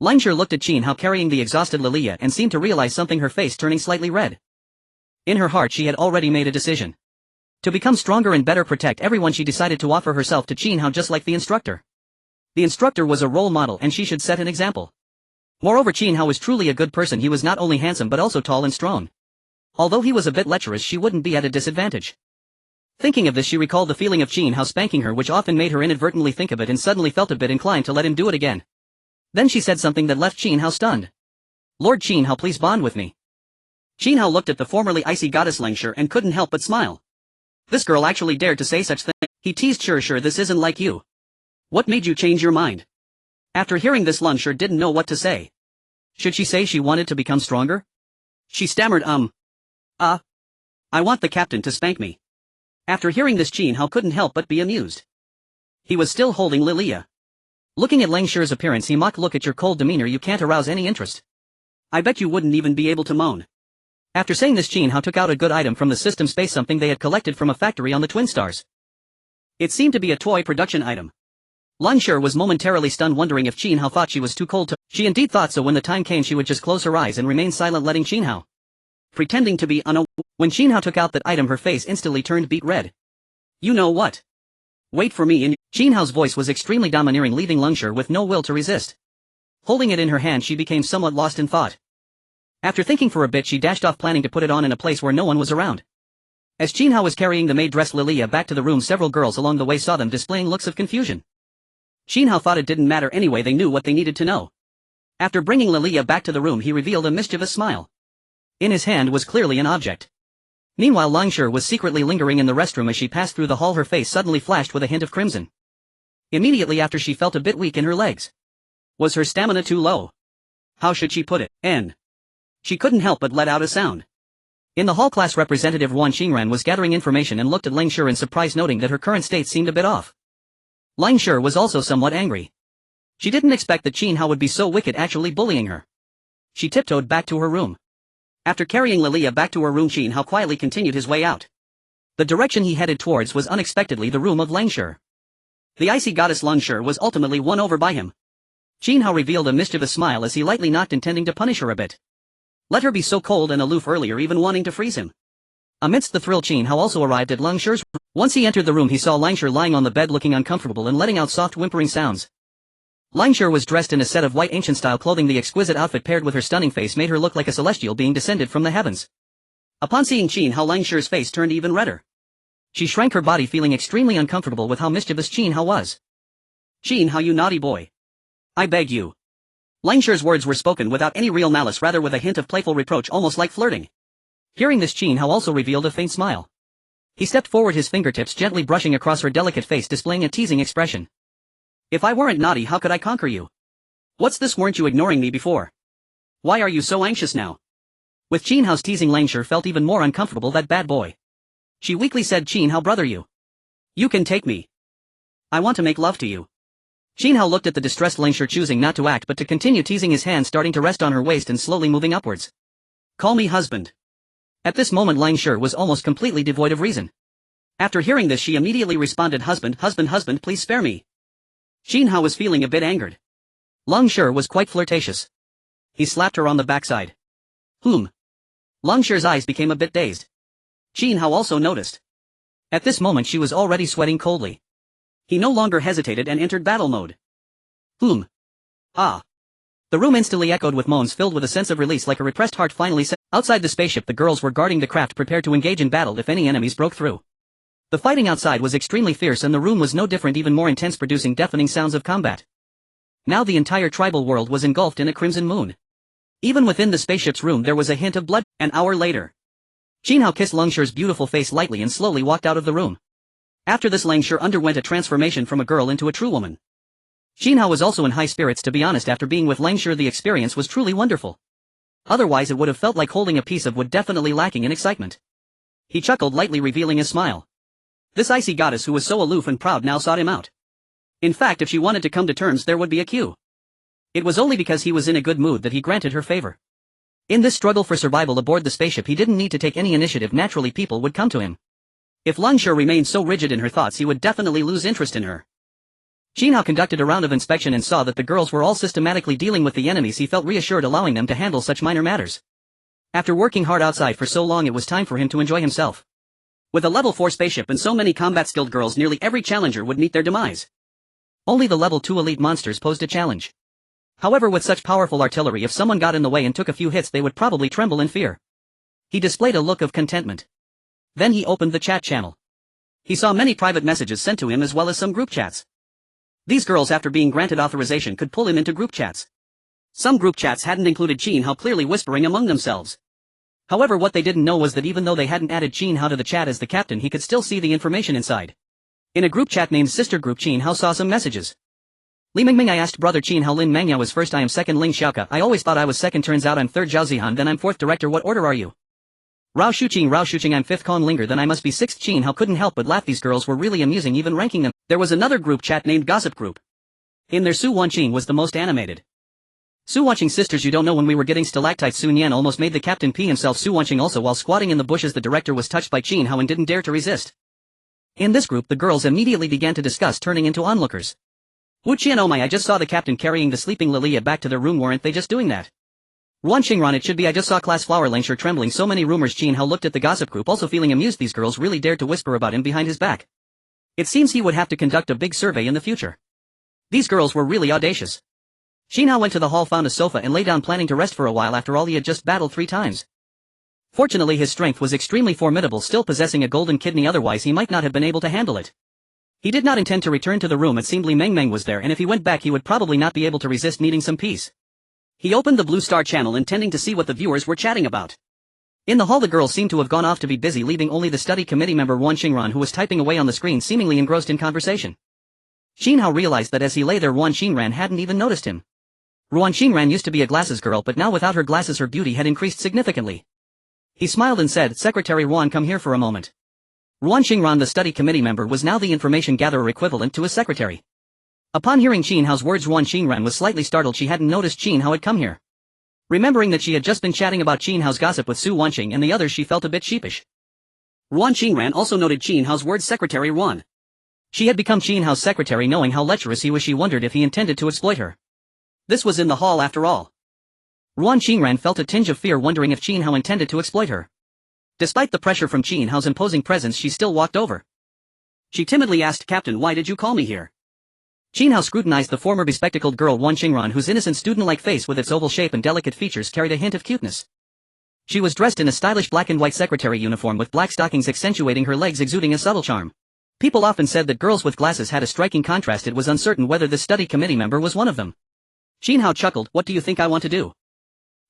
Longshi looked at Qin Hao carrying the exhausted Lilia and seemed to realize something, her face turning slightly red. In her heart she had already made a decision. To become stronger and better protect everyone, she decided to offer herself to Qin Hao just like the instructor. The instructor was a role model and she should set an example. Moreover, Qin Hao was truly a good person. He was not only handsome but also tall and strong. Although he was a bit lecherous, she wouldn't be at a disadvantage. Thinking of this, she recalled the feeling of Qin Hao spanking her, which often made her inadvertently think of it, and suddenly felt a bit inclined to let him do it again. Then she said something that left Qin Hao stunned. Lord Qin Hao, please bond with me. Qin Hao looked at the formerly icy goddess Langshur and couldn't help but smile. This girl actually dared to say such thing. He teased, sure, this isn't like you. What made you change your mind? After hearing this, Langshur didn't know what to say. Should she say she wanted to become stronger? She stammered, I want the captain to spank me. After hearing this, Qin Hao couldn't help but be amused. He was still holding Lilia. Looking at Langshur's appearance, he mocked, look at your cold demeanor, you can't arouse any interest. I bet you wouldn't even be able to moan. After saying this, Qin Hao took out a good item from the system space, something they had collected from a factory on the Twin Stars. It seemed to be a toy production item. Langshur was momentarily stunned, wondering if Qin Hao thought she was too cold to. She indeed thought so. When the time came, she would just close her eyes and remain silent, letting Qin Hao pretending to be unaware. When Qin Hao took out that item, her face instantly turned beet red. You know what? Wait for me. Qin Hao's voice was extremely domineering, leaving Langshur with no will to resist. Holding it in her hand, she became somewhat lost in thought. After thinking for a bit, she dashed off, planning to put it on in a place where no one was around. As Qin Hao was carrying the maid-dressed Lilia back to the room, several girls along the way saw them, displaying looks of confusion. Qin Hao thought it didn't matter anyway, they knew what they needed to know. After bringing Lilia back to the room, he revealed a mischievous smile. In his hand was clearly an object. Meanwhile, Langshur was secretly lingering in the restroom. As she passed through the hall, her face suddenly flashed with a hint of crimson. Immediately after, she felt a bit weak in her legs. Was her stamina too low? How should she put it? She couldn't help but let out a sound. In the hall, class representative Wan Xingran was gathering information and looked at Langshur in surprise, noting that her current state seemed a bit off. Langshur was also somewhat angry. She didn't expect that Qin Hao would be so wicked, actually bullying her. She tiptoed back to her room. After carrying Lilia back to her room, Qin Hao quietly continued his way out. The direction he headed towards was unexpectedly the room of Langshur. The icy goddess Langshur was ultimately won over by him. Qin Hao revealed a mischievous smile as he lightly knocked, intending to punish her a bit. Let her be so cold and aloof earlier, even wanting to freeze him. Amidst the thrill, Qin Hao also arrived at Langshur's room. Once he entered the room, he saw Langshur lying on the bed, looking uncomfortable and letting out soft whimpering sounds. Langshur was dressed in a set of white ancient-style clothing. The exquisite outfit paired with her stunning face made her look like a celestial being descended from the heavens. Upon seeing Qin Hao, Langshur's face turned even redder. She shrank her body, feeling extremely uncomfortable with how mischievous Qin Hao was. Qin Hao, you naughty boy. I beg you. Langshur's words were spoken without any real malice, rather with a hint of playful reproach, almost like flirting. Hearing this, Qin Hao also revealed a faint smile. He stepped forward, his fingertips gently brushing across her delicate face, displaying a teasing expression. If I weren't naughty, how could I conquer you? What's this, weren't you ignoring me before? Why are you so anxious now? With Qin Hao's teasing, Langshur felt even more uncomfortable. That bad boy. She weakly said, Qin Hao brother, you can take me. I want to make love to you. Qin Hao looked at the distressed Langshur, choosing not to act but to continue teasing, his hand starting to rest on her waist and slowly moving upwards. Call me husband. At this moment, Langshur was almost completely devoid of reason. After hearing this, she immediately responded, husband, please spare me. Qin Hao was feeling a bit angered. Langshur was quite flirtatious. He slapped her on the backside. Langshur's eyes became a bit dazed. Qin Hao also noticed. At this moment, she was already sweating coldly. He no longer hesitated and entered battle mode. The room instantly echoed with moans filled with a sense of release, like a repressed heart finally set. Outside the spaceship, the girls were guarding the craft, prepared to engage in battle if any enemies broke through. The fighting outside was extremely fierce, and the room was no different, even more intense, producing deafening sounds of combat. Now the entire tribal world was engulfed in a crimson moon. Even within the spaceship's room there was a hint of blood. An hour later, Qin Hao kissed Langshur's beautiful face lightly and slowly walked out of the room. After this, Langshur underwent a transformation from a girl into a true woman. Qin Hao was also in high spirits, to be honest. After being with Langshur, the experience was truly wonderful. Otherwise it would have felt like holding a piece of wood, definitely lacking in excitement. He chuckled lightly, revealing a smile. This icy goddess, who was so aloof and proud, now sought him out. In fact, if she wanted to come to terms, there would be a queue. It was only because he was in a good mood that he granted her favor. In this struggle for survival aboard the spaceship, he didn't need to take any initiative. Naturally, people would come to him. If Langshur remained so rigid in her thoughts, he would definitely lose interest in her. Qin Hao conducted a round of inspection and saw that the girls were all systematically dealing with the enemies. He felt reassured, allowing them to handle such minor matters. After working hard outside for so long, it was time for him to enjoy himself. With a level 4 spaceship and so many combat-skilled girls, nearly every challenger would meet their demise. Only the level 2 elite monsters posed a challenge. However, with such powerful artillery, if someone got in the way and took a few hits, they would probably tremble in fear. He displayed a look of contentment. Then he opened the chat channel. He saw many private messages sent to him as well as some group chats. These girls after being granted authorization could pull him into group chats. Some group chats hadn't included Qin Hao clearly whispering among themselves. However, what they didn't know was that even though they hadn't added Qin Hao to the chat as the captain, he could still see the information inside. In a group chat named Sister Group, Qin Hao saw some messages. Li Mingming, I asked brother Qin Hao. Lin Mangyao is first, I am second. Ling Xiaoka, I always thought I was second, turns out I'm third. Zhao Zihan, then I'm fourth. Director, what order are you? Rao Shuqing, I'm fifth. Kong Linger, then I must be sixth. Qin Hao couldn't help but laugh. These girls were really amusing, even ranking them. There was another group chat named Gossip Group. In there Su Wanqing was the most animated. Su Wanqing sisters, you don't know when we were getting stalactites Sun Yan almost made the captain pee himself. Su Wanqing also while squatting in the bushes. The director was touched by Qin Hao and didn't dare to resist. In this group the girls immediately began to discuss turning into onlookers. Wu Qian, oh my, I just saw the captain carrying the sleeping Lilia back to their room, weren't they just doing that? Ruan Xingran, it should be, I just saw class flower Langsher trembling. So many rumors. Qin Hao looked at the gossip group also feeling amused. These girls really dared to whisper about him behind his back. It seems he would have to conduct a big survey in the future. These girls were really audacious. Qin Hao went to the hall, found a sofa and lay down planning to rest for a while. After all, he had just battled 3 times. Fortunately his strength was extremely formidable, still possessing a golden kidney, otherwise he might not have been able to handle it. He did not intend to return to the room. It seemed Li Mengmeng was there, and if he went back he would probably not be able to resist needing some peace. He opened the Blue Star channel intending to see what the viewers were chatting about. In the hall the girls seemed to have gone off to be busy, leaving only the study committee member Ruan Xingran, who was typing away on the screen seemingly engrossed in conversation. Qin Hao realized that as he lay there Ruan Xingran hadn't even noticed him. Ruan Xingran used to be a glasses girl, but now without her glasses her beauty had increased significantly. He smiled and said, Secretary Ruan, come here for a moment. Ruan Xingran, the study committee member, was now the information gatherer equivalent to his secretary. Upon hearing Qin Hao's words Ruan Xingran was slightly startled. She hadn't noticed Qin Hao had come here. Remembering that she had just been chatting about Qin Hao's gossip with Su Wanqing and the others, she felt a bit sheepish. Ruan Xingran also noted Qin Hao's words, Secretary Ruan. She had become Qin Hao's secretary, knowing how lecherous he was. She wondered if he intended to exploit her. This was in the hall after all. Ruan Xingran felt a tinge of fear, wondering if Qin Hao intended to exploit her. Despite the pressure from Qin Hao's imposing presence, she still walked over. She timidly asked, Captain, why did you call me here? Qin Hao scrutinized the former bespectacled girl Ruan Xingran, whose innocent student-like face with its oval shape and delicate features carried a hint of cuteness. She was dressed in a stylish black and white secretary uniform with black stockings accentuating her legs, exuding a subtle charm. People often said that girls with glasses had a striking contrast. It was uncertain whether this study committee member was one of them. Qin Hao chuckled, what do you think I want to do?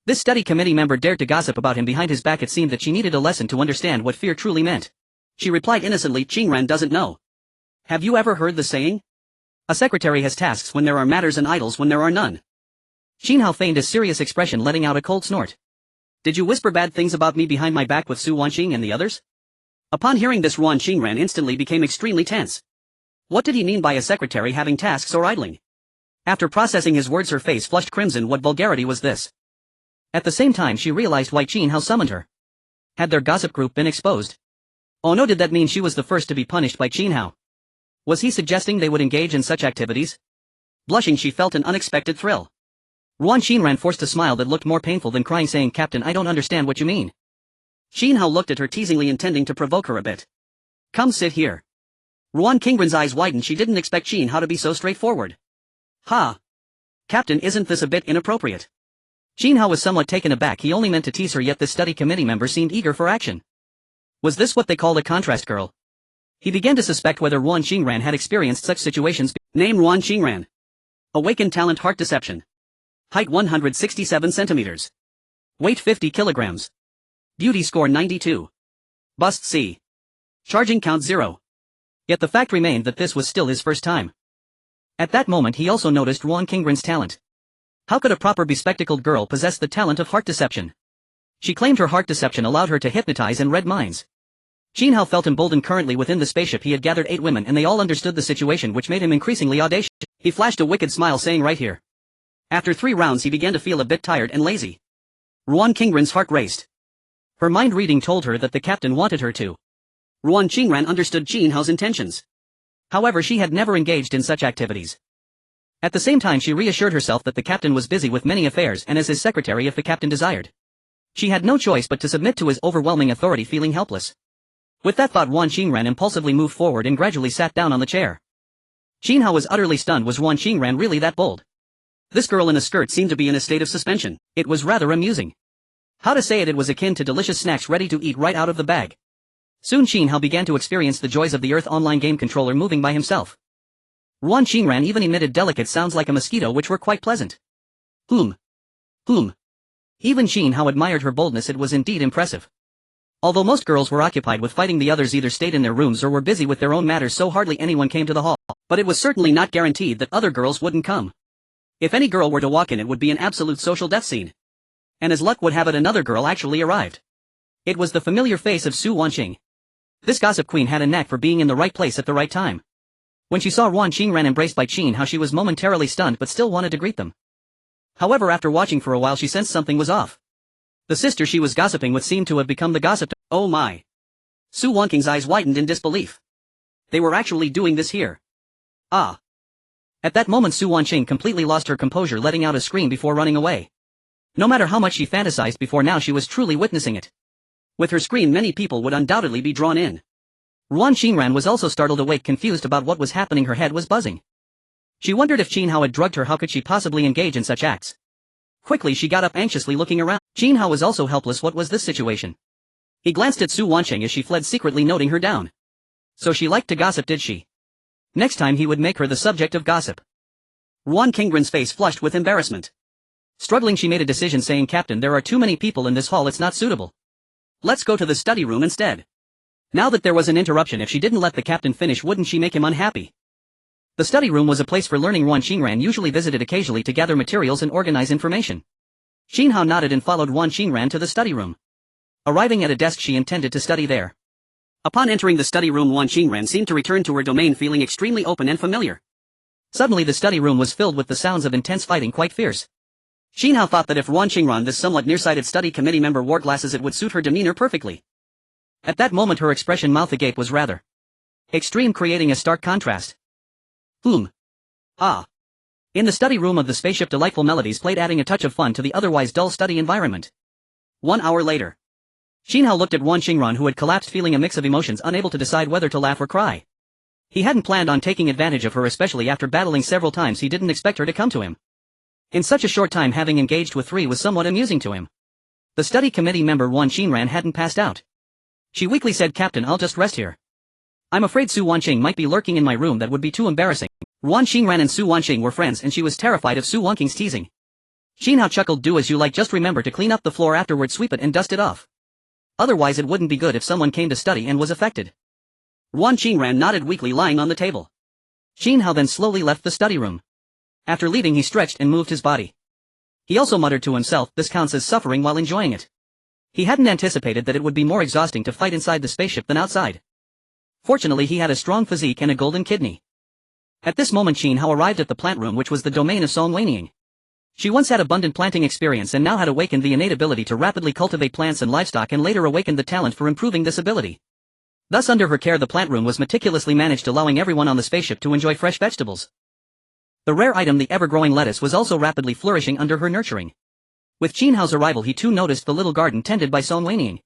This study committee member dared to gossip about him behind his back. It seemed that she needed a lesson to understand what fear truly meant. She replied innocently, Qingran doesn't know. Have you ever heard the saying? A secretary has tasks when there are matters and idles when there are none. Qin Hao feigned a serious expression, letting out a cold snort. Did you whisper bad things about me behind my back with Su Wanqing and the others? Upon hearing this, Ruan Xingran instantly became extremely tense. What did he mean by a secretary having tasks or idling? After processing his words, her face flushed crimson. What vulgarity was this? At the same time she realized why Qin Hao summoned her. Had their gossip group been exposed? Oh no, did that mean she was the first to be punished by Qin Hao? Was he suggesting they would engage in such activities? Blushing, she felt an unexpected thrill. Ruan Xingran forced a smile that looked more painful than crying, saying, Captain, I don't understand what you mean. Qin Hao looked at her teasingly, intending to provoke her a bit. Come sit here. Ruan Xingran's eyes widened. She didn't expect Qin Hao to be so straightforward. Ha! Captain, isn't this a bit inappropriate? Qin Hao was somewhat taken aback. He only meant to tease her, yet this study committee member seemed eager for action. Was this what they called a contrast girl? He began to suspect whether Ruan Xingran had experienced such situations. Name Ruan Xingran. Awakened talent, heart deception. Height 167 centimeters. Weight 50 kilograms. Beauty score 92. Bust C. Charging count 0. Yet the fact remained that this was still his first time. At that moment he also noticed Ruan Xingran's talent. How could a proper bespectacled girl possess the talent of heart deception? She claimed her heart deception allowed her to hypnotize and read minds. Qin Hao felt emboldened. Currently within the spaceship he had gathered 8 women and they all understood the situation, which made him increasingly audacious. He flashed a wicked smile, saying, right here. After 3 rounds he began to feel a bit tired and lazy. Ruan Xingran's heart raced. Her mind reading told her that the captain wanted her to. Ruan Xingran understood Qin Hao's intentions. However, she had never engaged in such activities. At the same time she reassured herself that the captain was busy with many affairs and as his secretary if the captain desired. She had no choice but to submit to his overwhelming authority, feeling helpless. With that thought Ruan Xingran impulsively moved forward and gradually sat down on the chair. Qin Hao was utterly stunned. Was Ruan Xingran really that bold? This girl in a skirt seemed to be in a state of suspension. It was rather amusing. How to say it, it was akin to delicious snacks ready to eat right out of the bag. Soon Qin Hao began to experience the joys of the Earth online game controller moving by himself. Ruan Qingran even emitted delicate sounds like a mosquito which were quite pleasant. Whom? Even Qin Hao admired her boldness. It was indeed impressive. Although most girls were occupied with fighting, the others either stayed in their rooms or were busy with their own matters, so hardly anyone came to the hall. But it was certainly not guaranteed that other girls wouldn't come. If any girl were to walk in, it would be an absolute social death scene. And as luck would have it, another girl actually arrived. It was the familiar face of Su Wanqing. This gossip queen had a knack for being in the right place at the right time. When she saw Ruan Qingran embraced by Qin Hao, she was momentarily stunned but still wanted to greet them. However, after watching for a while, she sensed something was off. The sister she was gossiping with seemed to have become the gossip. Oh my! Su Wanqing's eyes widened in disbelief. They were actually doing this here. Ah! At that moment, Su Wanqing completely lost her composure, letting out a scream before running away. No matter how much she fantasized before, now she was truly witnessing it. With her scream, many people would undoubtedly be drawn in. Ruan Qingran was also startled awake, confused about what was happening. Her head was buzzing. She wondered if Qin Hao had drugged her. How could she possibly engage in such acts? Quickly she got up, anxiously looking around. Qin Hao was also helpless. What was this situation? He glanced at Su Wanqing as she fled, secretly noting her down. So she liked to gossip, did she? Next time he would make her the subject of gossip. Ruan Qingran's face flushed with embarrassment. Struggling, she made a decision, saying, "Captain, there are too many people in this hall. It's not suitable. Let's go to the study room instead." Now that there was an interruption, if she didn't let the captain finish, wouldn't she make him unhappy? The study room was a place for learning. Ruan Qingran usually visited occasionally to gather materials and organize information. Qin Hao nodded and followed Ruan Qingran to the study room. Arriving at a desk, she intended to study there. Upon entering the study room, Ruan Qingran seemed to return to her domain, feeling extremely open and familiar. Suddenly the study room was filled with the sounds of intense fighting, quite fierce. Qin Hao thought that if Ruan Qingran, this somewhat nearsighted study committee member, wore glasses, it would suit her demeanor perfectly. At that moment her expression, mouth agape, was rather extreme, creating a stark contrast. Ah. In the study room of the spaceship, delightful melodies played, adding a touch of fun to the otherwise dull study environment. 1 hour later. Qin Hao looked at Ruan Qingran, who had collapsed, feeling a mix of emotions, unable to decide whether to laugh or cry. He hadn't planned on taking advantage of her, especially after battling several times. He didn't expect her to come to him. In such a short time, having engaged with 3 was somewhat amusing to him. The study committee member Ruan Qingran hadn't passed out. She weakly said, "Captain, I'll just rest here. I'm afraid Su Wanqing might be lurking in my room. That would be too embarrassing." Ruan Qingran and Su Wanqing were friends, and she was terrified of Su Wanqing's teasing. Qin Hao chuckled, "Do as you like, just remember to clean up the floor afterward, sweep it and dust it off. Otherwise it wouldn't be good if someone came to study and was affected." Ruan Qingran nodded weakly, lying on the table. Qin Hao then slowly left the study room. After leaving, he stretched and moved his body. He also muttered to himself, "This counts as suffering while enjoying it." He hadn't anticipated that it would be more exhausting to fight inside the spaceship than outside. Fortunately, he had a strong physique and a golden kidney. At this moment, Qin Hao arrived at the plant room, which was the domain of Song Weiniang. She once had abundant planting experience and now had awakened the innate ability to rapidly cultivate plants and livestock, and later awakened the talent for improving this ability. Thus, under her care, the plant room was meticulously managed, allowing everyone on the spaceship to enjoy fresh vegetables. The rare item, the ever-growing lettuce, was also rapidly flourishing under her nurturing. With Qin Hao's arrival, he too noticed the little garden tended by Song Weiniang.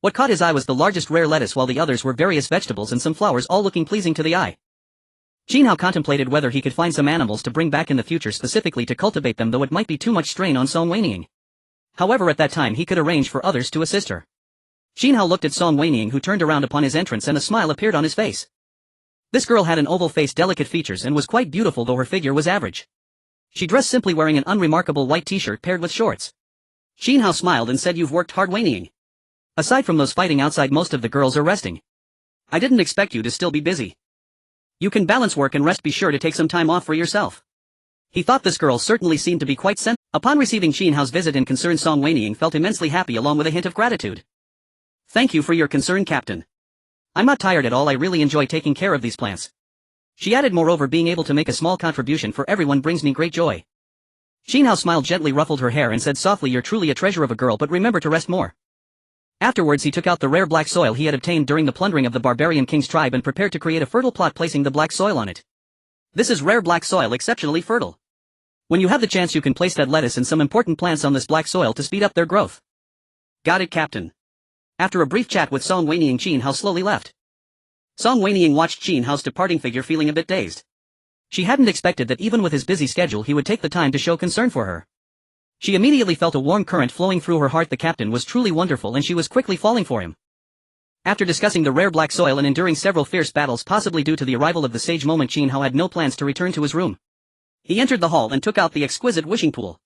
What caught his eye was the largest rare lettuce, while the others were various vegetables and some flowers, all looking pleasing to the eye. Qin Hao contemplated whether he could find some animals to bring back in the future specifically to cultivate them, though it might be too much strain on Song Weiniang. However, at that time he could arrange for others to assist her. Qin Hao looked at Song Weiniang, who turned around upon his entrance, and a smile appeared on his face. This girl had an oval face, delicate features, and was quite beautiful, though her figure was average. She dressed simply, wearing an unremarkable white t-shirt paired with shorts. Qin Hao smiled and said, "You've worked hard, Weiniang. Aside from those fighting outside, most of the girls are resting. I didn't expect you to still be busy. You can balance work and rest. Be sure to take some time off for yourself." He thought this girl certainly seemed to be quite sensitive. Upon receiving Qin Hao's visit and concern, Song Weiniang felt immensely happy, along with a hint of gratitude. "Thank you for your concern, Captain. I'm not tired at all. I really enjoy taking care of these plants." She added, "Moreover, being able to make a small contribution for everyone brings me great joy." Qin Hao smiled, gently ruffled her hair, and said softly, "You're truly a treasure of a girl, but remember to rest more." Afterwards he took out the rare black soil he had obtained during the plundering of the barbarian king's tribe and prepared to create a fertile plot, placing the black soil on it. "This is rare black soil, exceptionally fertile. When you have the chance, you can place that lettuce and some important plants on this black soil to speed up their growth." "Got it, Captain." After a brief chat with Song Weiniang, Qin Hao slowly left. Song Weiniang watched Qin Hao's departing figure, feeling a bit dazed. She hadn't expected that even with his busy schedule he would take the time to show concern for her. She immediately felt a warm current flowing through her heart. The captain was truly wonderful, and she was quickly falling for him. After discussing the rare black soil and enduring several fierce battles possibly due to the arrival of the sage moment, Qin Hao had no plans to return to his room. He entered the hall and took out the exquisite wishing pool.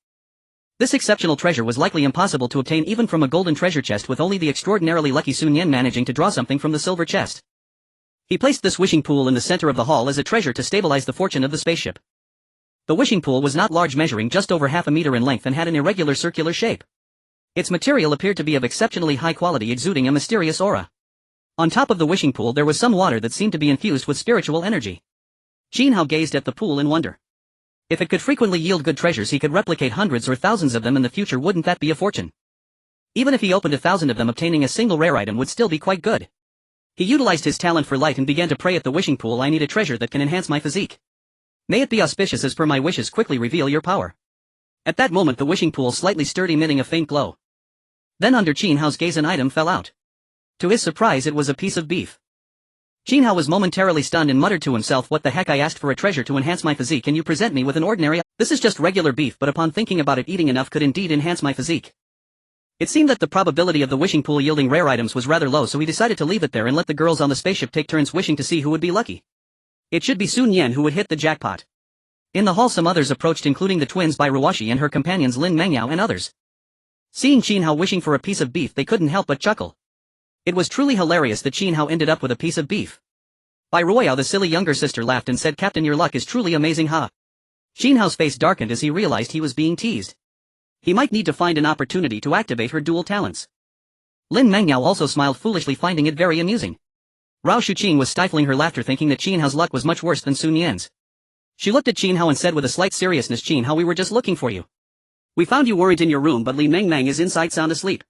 This exceptional treasure was likely impossible to obtain even from a golden treasure chest, with only the extraordinarily lucky Sun Yan managing to draw something from the silver chest. He placed this wishing pool in the center of the hall as a treasure to stabilize the fortune of the spaceship. The wishing pool was not large, measuring just over half a meter in length, and had an irregular circular shape. Its material appeared to be of exceptionally high quality, exuding a mysterious aura. On top of the wishing pool there was some water that seemed to be infused with spiritual energy. Qin Hao gazed at the pool in wonder. If it could frequently yield good treasures, he could replicate hundreds or thousands of them in the future. Wouldn't that be a fortune? Even if he opened 1,000 of them, obtaining a single rare item would still be quite good. He utilized his talent for light and began to pray at the wishing pool. I need a treasure that can enhance my physique. May it be auspicious as per my wishes. Quickly reveal your power. At that moment the wishing pool slightly stirred, emitting a faint glow. Then under Qin Hao's gaze an item fell out. To his surprise it was a piece of beef. Qin Hao was momentarily stunned and muttered to himself, what the heck, I asked for a treasure to enhance my physique and you present me with an ordinary. This is just regular beef, but upon thinking about it, eating enough could indeed enhance my physique. It seemed that the probability of the wishing pool yielding rare items was rather low, so he decided to leave it there and let the girls on the spaceship take turns wishing to see who would be lucky. It should be Sun Yan who would hit the jackpot. In the hall some others approached, including the twins Bai Ruoshi and her companions Lin Mengyao and others. Seeing Qin Hao wishing for a piece of beef, they couldn't help but chuckle. It was truly hilarious that Qin Hao ended up with a piece of beef. Bai Ruoyao, the silly younger sister, laughed and said, Captain, your luck is truly amazing, ha. Qin Hao's face darkened as he realized he was being teased. He might need to find an opportunity to activate her dual talents. Lin Mengyao also smiled foolishly, finding it very amusing. Rao Shuqing was stifling her laughter, thinking that Qin Hao's luck was much worse than Sun Yan's. She looked at Qin Hao and said with a slight seriousness, Qin Hao, we were just looking for you. We found you weren't in your room, but Li Mengmeng is inside sound asleep.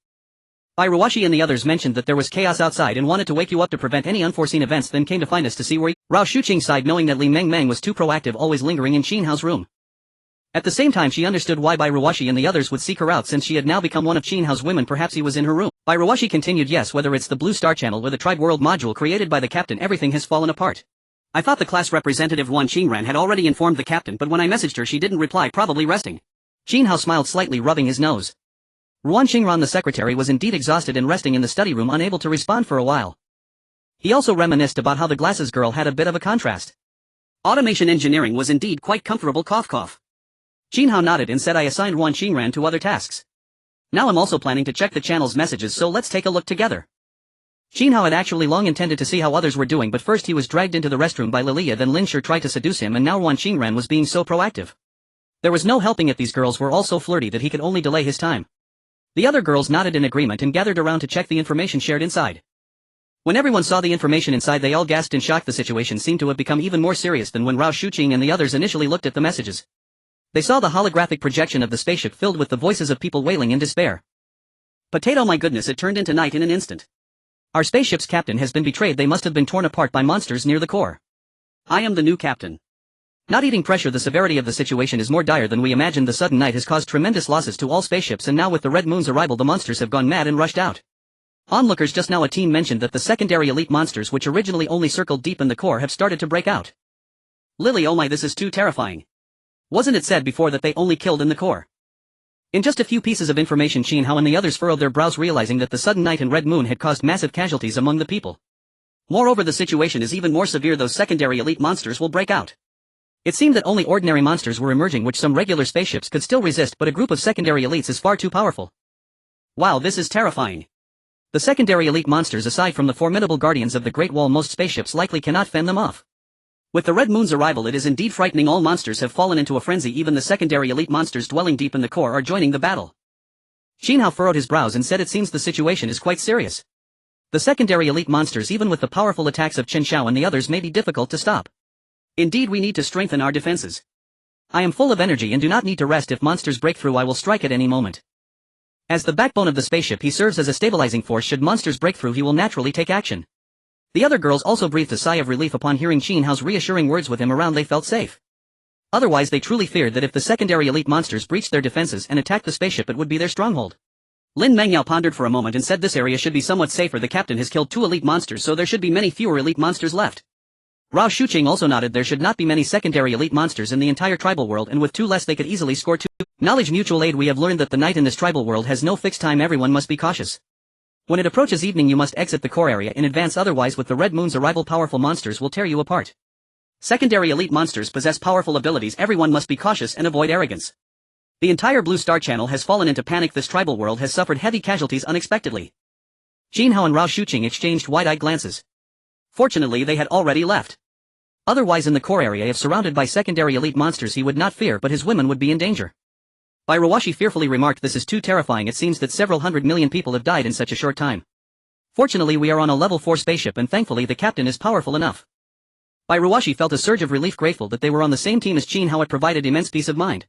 Bai Ruoshi and the others mentioned that there was chaos outside and wanted to wake you up to prevent any unforeseen events, then came to find us to see where you. Rao Shuqing sighed, knowing that Li Mengmeng was too proactive, always lingering in Qin Hao's room. At the same time she understood why Bai Ruoshi and the others would seek her out, since she had now become one of Qin Hao's women. Perhaps he was in her room. Bai Ruoshi continued, yes, whether it's the Blue Star Channel or the Tribe World module created by the captain, everything has fallen apart. I thought the class representative Wan Qingran had already informed the captain, but when I messaged her she didn't reply, probably resting. Qin Hao smiled slightly, rubbing his nose. Ruan Qingran, the secretary, was indeed exhausted and resting in the study room, unable to respond for a while. He also reminisced about how the glasses girl had a bit of a contrast. Automation engineering was indeed quite comfortable, cough cough. Qin Hao nodded and said, I assigned Ruan Qingran to other tasks. Now I'm also planning to check the channel's messages, so let's take a look together. Qin Hao had actually long intended to see how others were doing, but first he was dragged into the restroom by Lilia, then Lin Shi tried to seduce him, and now Ruan Qingran was being so proactive. There was no helping it, these girls were all so flirty that he could only delay his time. The other girls nodded in agreement and gathered around to check the information shared inside. When everyone saw the information inside they all gasped in shock. The situation seemed to have become even more serious than when Rao Shuqing and the others initially looked at the messages. They saw the holographic projection of the spaceship filled with the voices of people wailing in despair. Potato, my goodness, it turned into night in an instant. Our spaceship's captain has been betrayed. They must have been torn apart by monsters near the core. I am the new captain. Not eating pressure. The severity of the situation is more dire than we imagined. The sudden night has caused tremendous losses to all spaceships, and now with the Red Moon's arrival the monsters have gone mad and rushed out. Onlookers, just now a team mentioned that the secondary elite monsters, which originally only circled deep in the core, have started to break out. Lily, oh my, this is too terrifying. Wasn't it said before that they only killed in the core? In just a few pieces of information Qin Hao and the others furrowed their brows, realizing that the sudden night and Red Moon had caused massive casualties among the people. Moreover, the situation is even more severe. Those secondary elite monsters will break out. It seemed that only ordinary monsters were emerging, which some regular spaceships could still resist, but a group of secondary elites is far too powerful. Wow, this is terrifying. The secondary elite monsters, aside from the formidable guardians of the Great Wall, most spaceships likely cannot fend them off. With the Red Moon's arrival it is indeed frightening. All monsters have fallen into a frenzy. Even the secondary elite monsters dwelling deep in the core are joining the battle. Qin Hao furrowed his brows and said, it seems the situation is quite serious. The secondary elite monsters, even with the powerful attacks of Chen Xiao and the others, may be difficult to stop. Indeed, we need to strengthen our defenses. I am full of energy and do not need to rest. If monsters break through, I will strike at any moment. As the backbone of the spaceship, he serves as a stabilizing force. Should monsters break through, he will naturally take action. The other girls also breathed a sigh of relief upon hearing Qin Hao's reassuring words. With him around they felt safe. Otherwise they truly feared that if the secondary elite monsters breached their defenses and attacked the spaceship, it would be their stronghold. Lin Mengyao pondered for a moment and said, this area should be somewhat safer. The captain has killed 2 elite monsters, so there should be many fewer elite monsters left. Rao Shuqing also nodded. There should not be many secondary elite monsters in the entire tribal world, and with 2 less they could easily score 2. Knowledge mutual aid. We have learned that the night in this tribal world has no fixed time. Everyone must be cautious. When it approaches evening you must exit the core area in advance, otherwise with the red moon's arrival powerful monsters will tear you apart. Secondary elite monsters possess powerful abilities. Everyone must be cautious and avoid arrogance. The entire Blue Star Channel has fallen into panic. This tribal world has suffered heavy casualties unexpectedly. Qin Hao and Rao Shuqing exchanged wide-eyed glances. Fortunately they had already left. Otherwise in the core area, if surrounded by secondary elite monsters, he would not fear, but his women would be in danger. Rawashi fearfully remarked, "This is too terrifying. It seems that several 100 million people have died in such a short time. Fortunately we are on a level 4 spaceship and thankfully the captain is powerful enough." Rawashi felt a surge of relief, grateful that they were on the same team as Qin Hao. It provided immense peace of mind.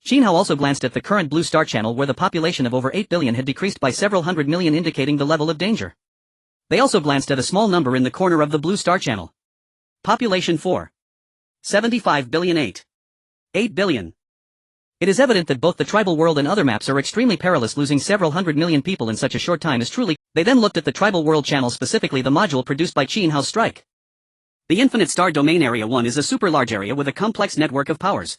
Qin Hao also glanced at the current Blue Star Channel, where the population of over 8 billion had decreased by several 100 million, indicating the level of danger. They also glanced at a small number in the corner of the Blue Star Channel. Population 4.75 billion. 8 billion. It is evident that both the tribal world and other maps are extremely perilous. Losing several 100 million people in such a short time is truly... They then looked at the tribal world channel, specifically the module produced by Qin Hao's strike. The Infinite Star Domain Area 1 is a super large area with a complex network of powers.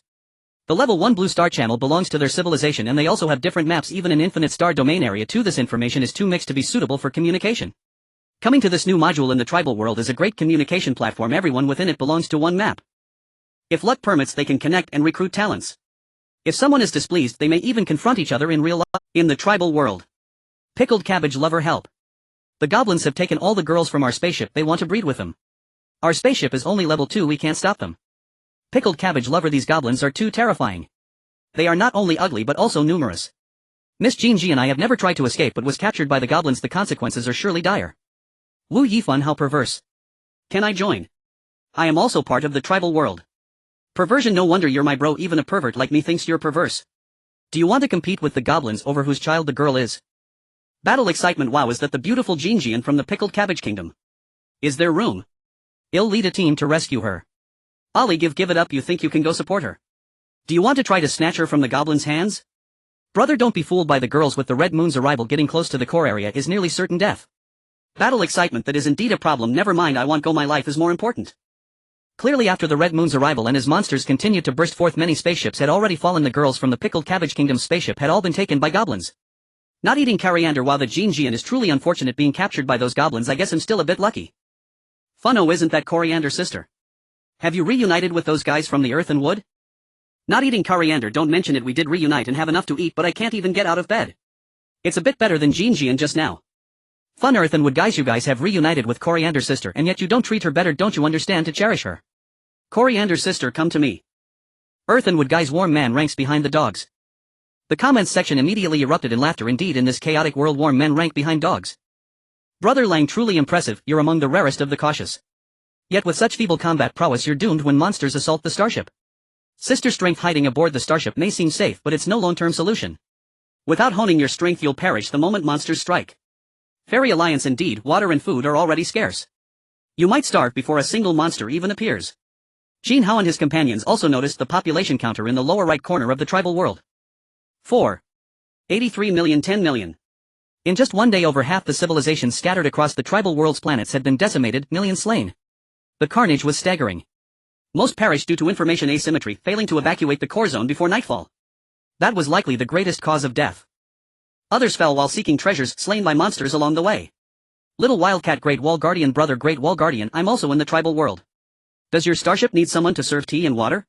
The level 1 Blue Star Channel belongs to their civilization, and they also have different maps even in Infinite Star Domain Area 2. This information is too mixed to be suitable for communication. Coming to this new module in the tribal world is a great communication platform. Everyone within it belongs to one map. If luck permits, they can connect and recruit talents. If someone is displeased, they may even confront each other in real life. In the tribal world. Pickled cabbage lover, help. The goblins have taken all the girls from our spaceship. They want to breed with them. Our spaceship is only level 2, we can't stop them. Pickled cabbage lover, these goblins are too terrifying. They are not only ugly but also numerous. Miss Jinji and I have never tried to escape but was captured by the goblins. The consequences are surely dire. Wu Yifun, how perverse. Can I join? I am also part of the tribal world. Perversion, no wonder you're my bro. Even a pervert like me thinks you're perverse. Do you want to compete with the goblins over whose child the girl is? Battle excitement. Wow, is that the beautiful Jinjian from the Pickled Cabbage Kingdom? Is there room? I'll lead a team to rescue her. Ollie, give it up. You think you can go support her? Do you want to try to snatch her from the goblins' hands? Brother, don't be fooled by the girls. With the red moon's arrival, getting close to the core area is nearly certain death. Battle excitement, that is indeed a problem. Never mind, I want go. My life is more important. Clearly after the red moon's arrival and as monsters continued to burst forth, many spaceships had already fallen. The girls from the Pickled Cabbage Kingdom spaceship had all been taken by goblins. Not eating coriander. While the Jinjian is truly unfortunate being captured by those goblins, I guess I'm still a bit lucky. Funno, isn't that coriander sister? Have you reunited with those guys from the earth and wood? Not eating coriander, don't mention it. We did reunite and have enough to eat, but I can't even get out of bed. It's a bit better than Jinjian just now. Fun earth and wood guys, you guys have reunited with coriander sister and yet you don't treat her better. Don't you understand to cherish her? Coriander sister, come to me. Earth and wood guys, warm man ranks behind the dogs. The comments section immediately erupted in laughter. Indeed, in this chaotic world, warm men rank behind dogs. Brother Lang, truly impressive. You're among the rarest of the cautious. Yet with such feeble combat prowess, you're doomed when monsters assault the starship. Sister strength, hiding aboard the starship may seem safe, but it's no long-term solution. Without honing your strength, you'll perish the moment monsters strike. Fairy alliance indeed. Water and food are already scarce. You might starve before a single monster even appears. Qin Hao and his companions also noticed the population counter in the lower right corner of the tribal world. 4.83 million, 10 million. In just one day, over half the civilizations scattered across the tribal world's planets had been decimated, millions slain. The carnage was staggering. Most perished due to information asymmetry, failing to evacuate the core zone before nightfall. That was likely the greatest cause of death. Others fell while seeking treasures, slain by monsters along the way. Little Wildcat, Great Wall Guardian, brother Great Wall Guardian, I'm also in the tribal world. Does your starship need someone to serve tea and water?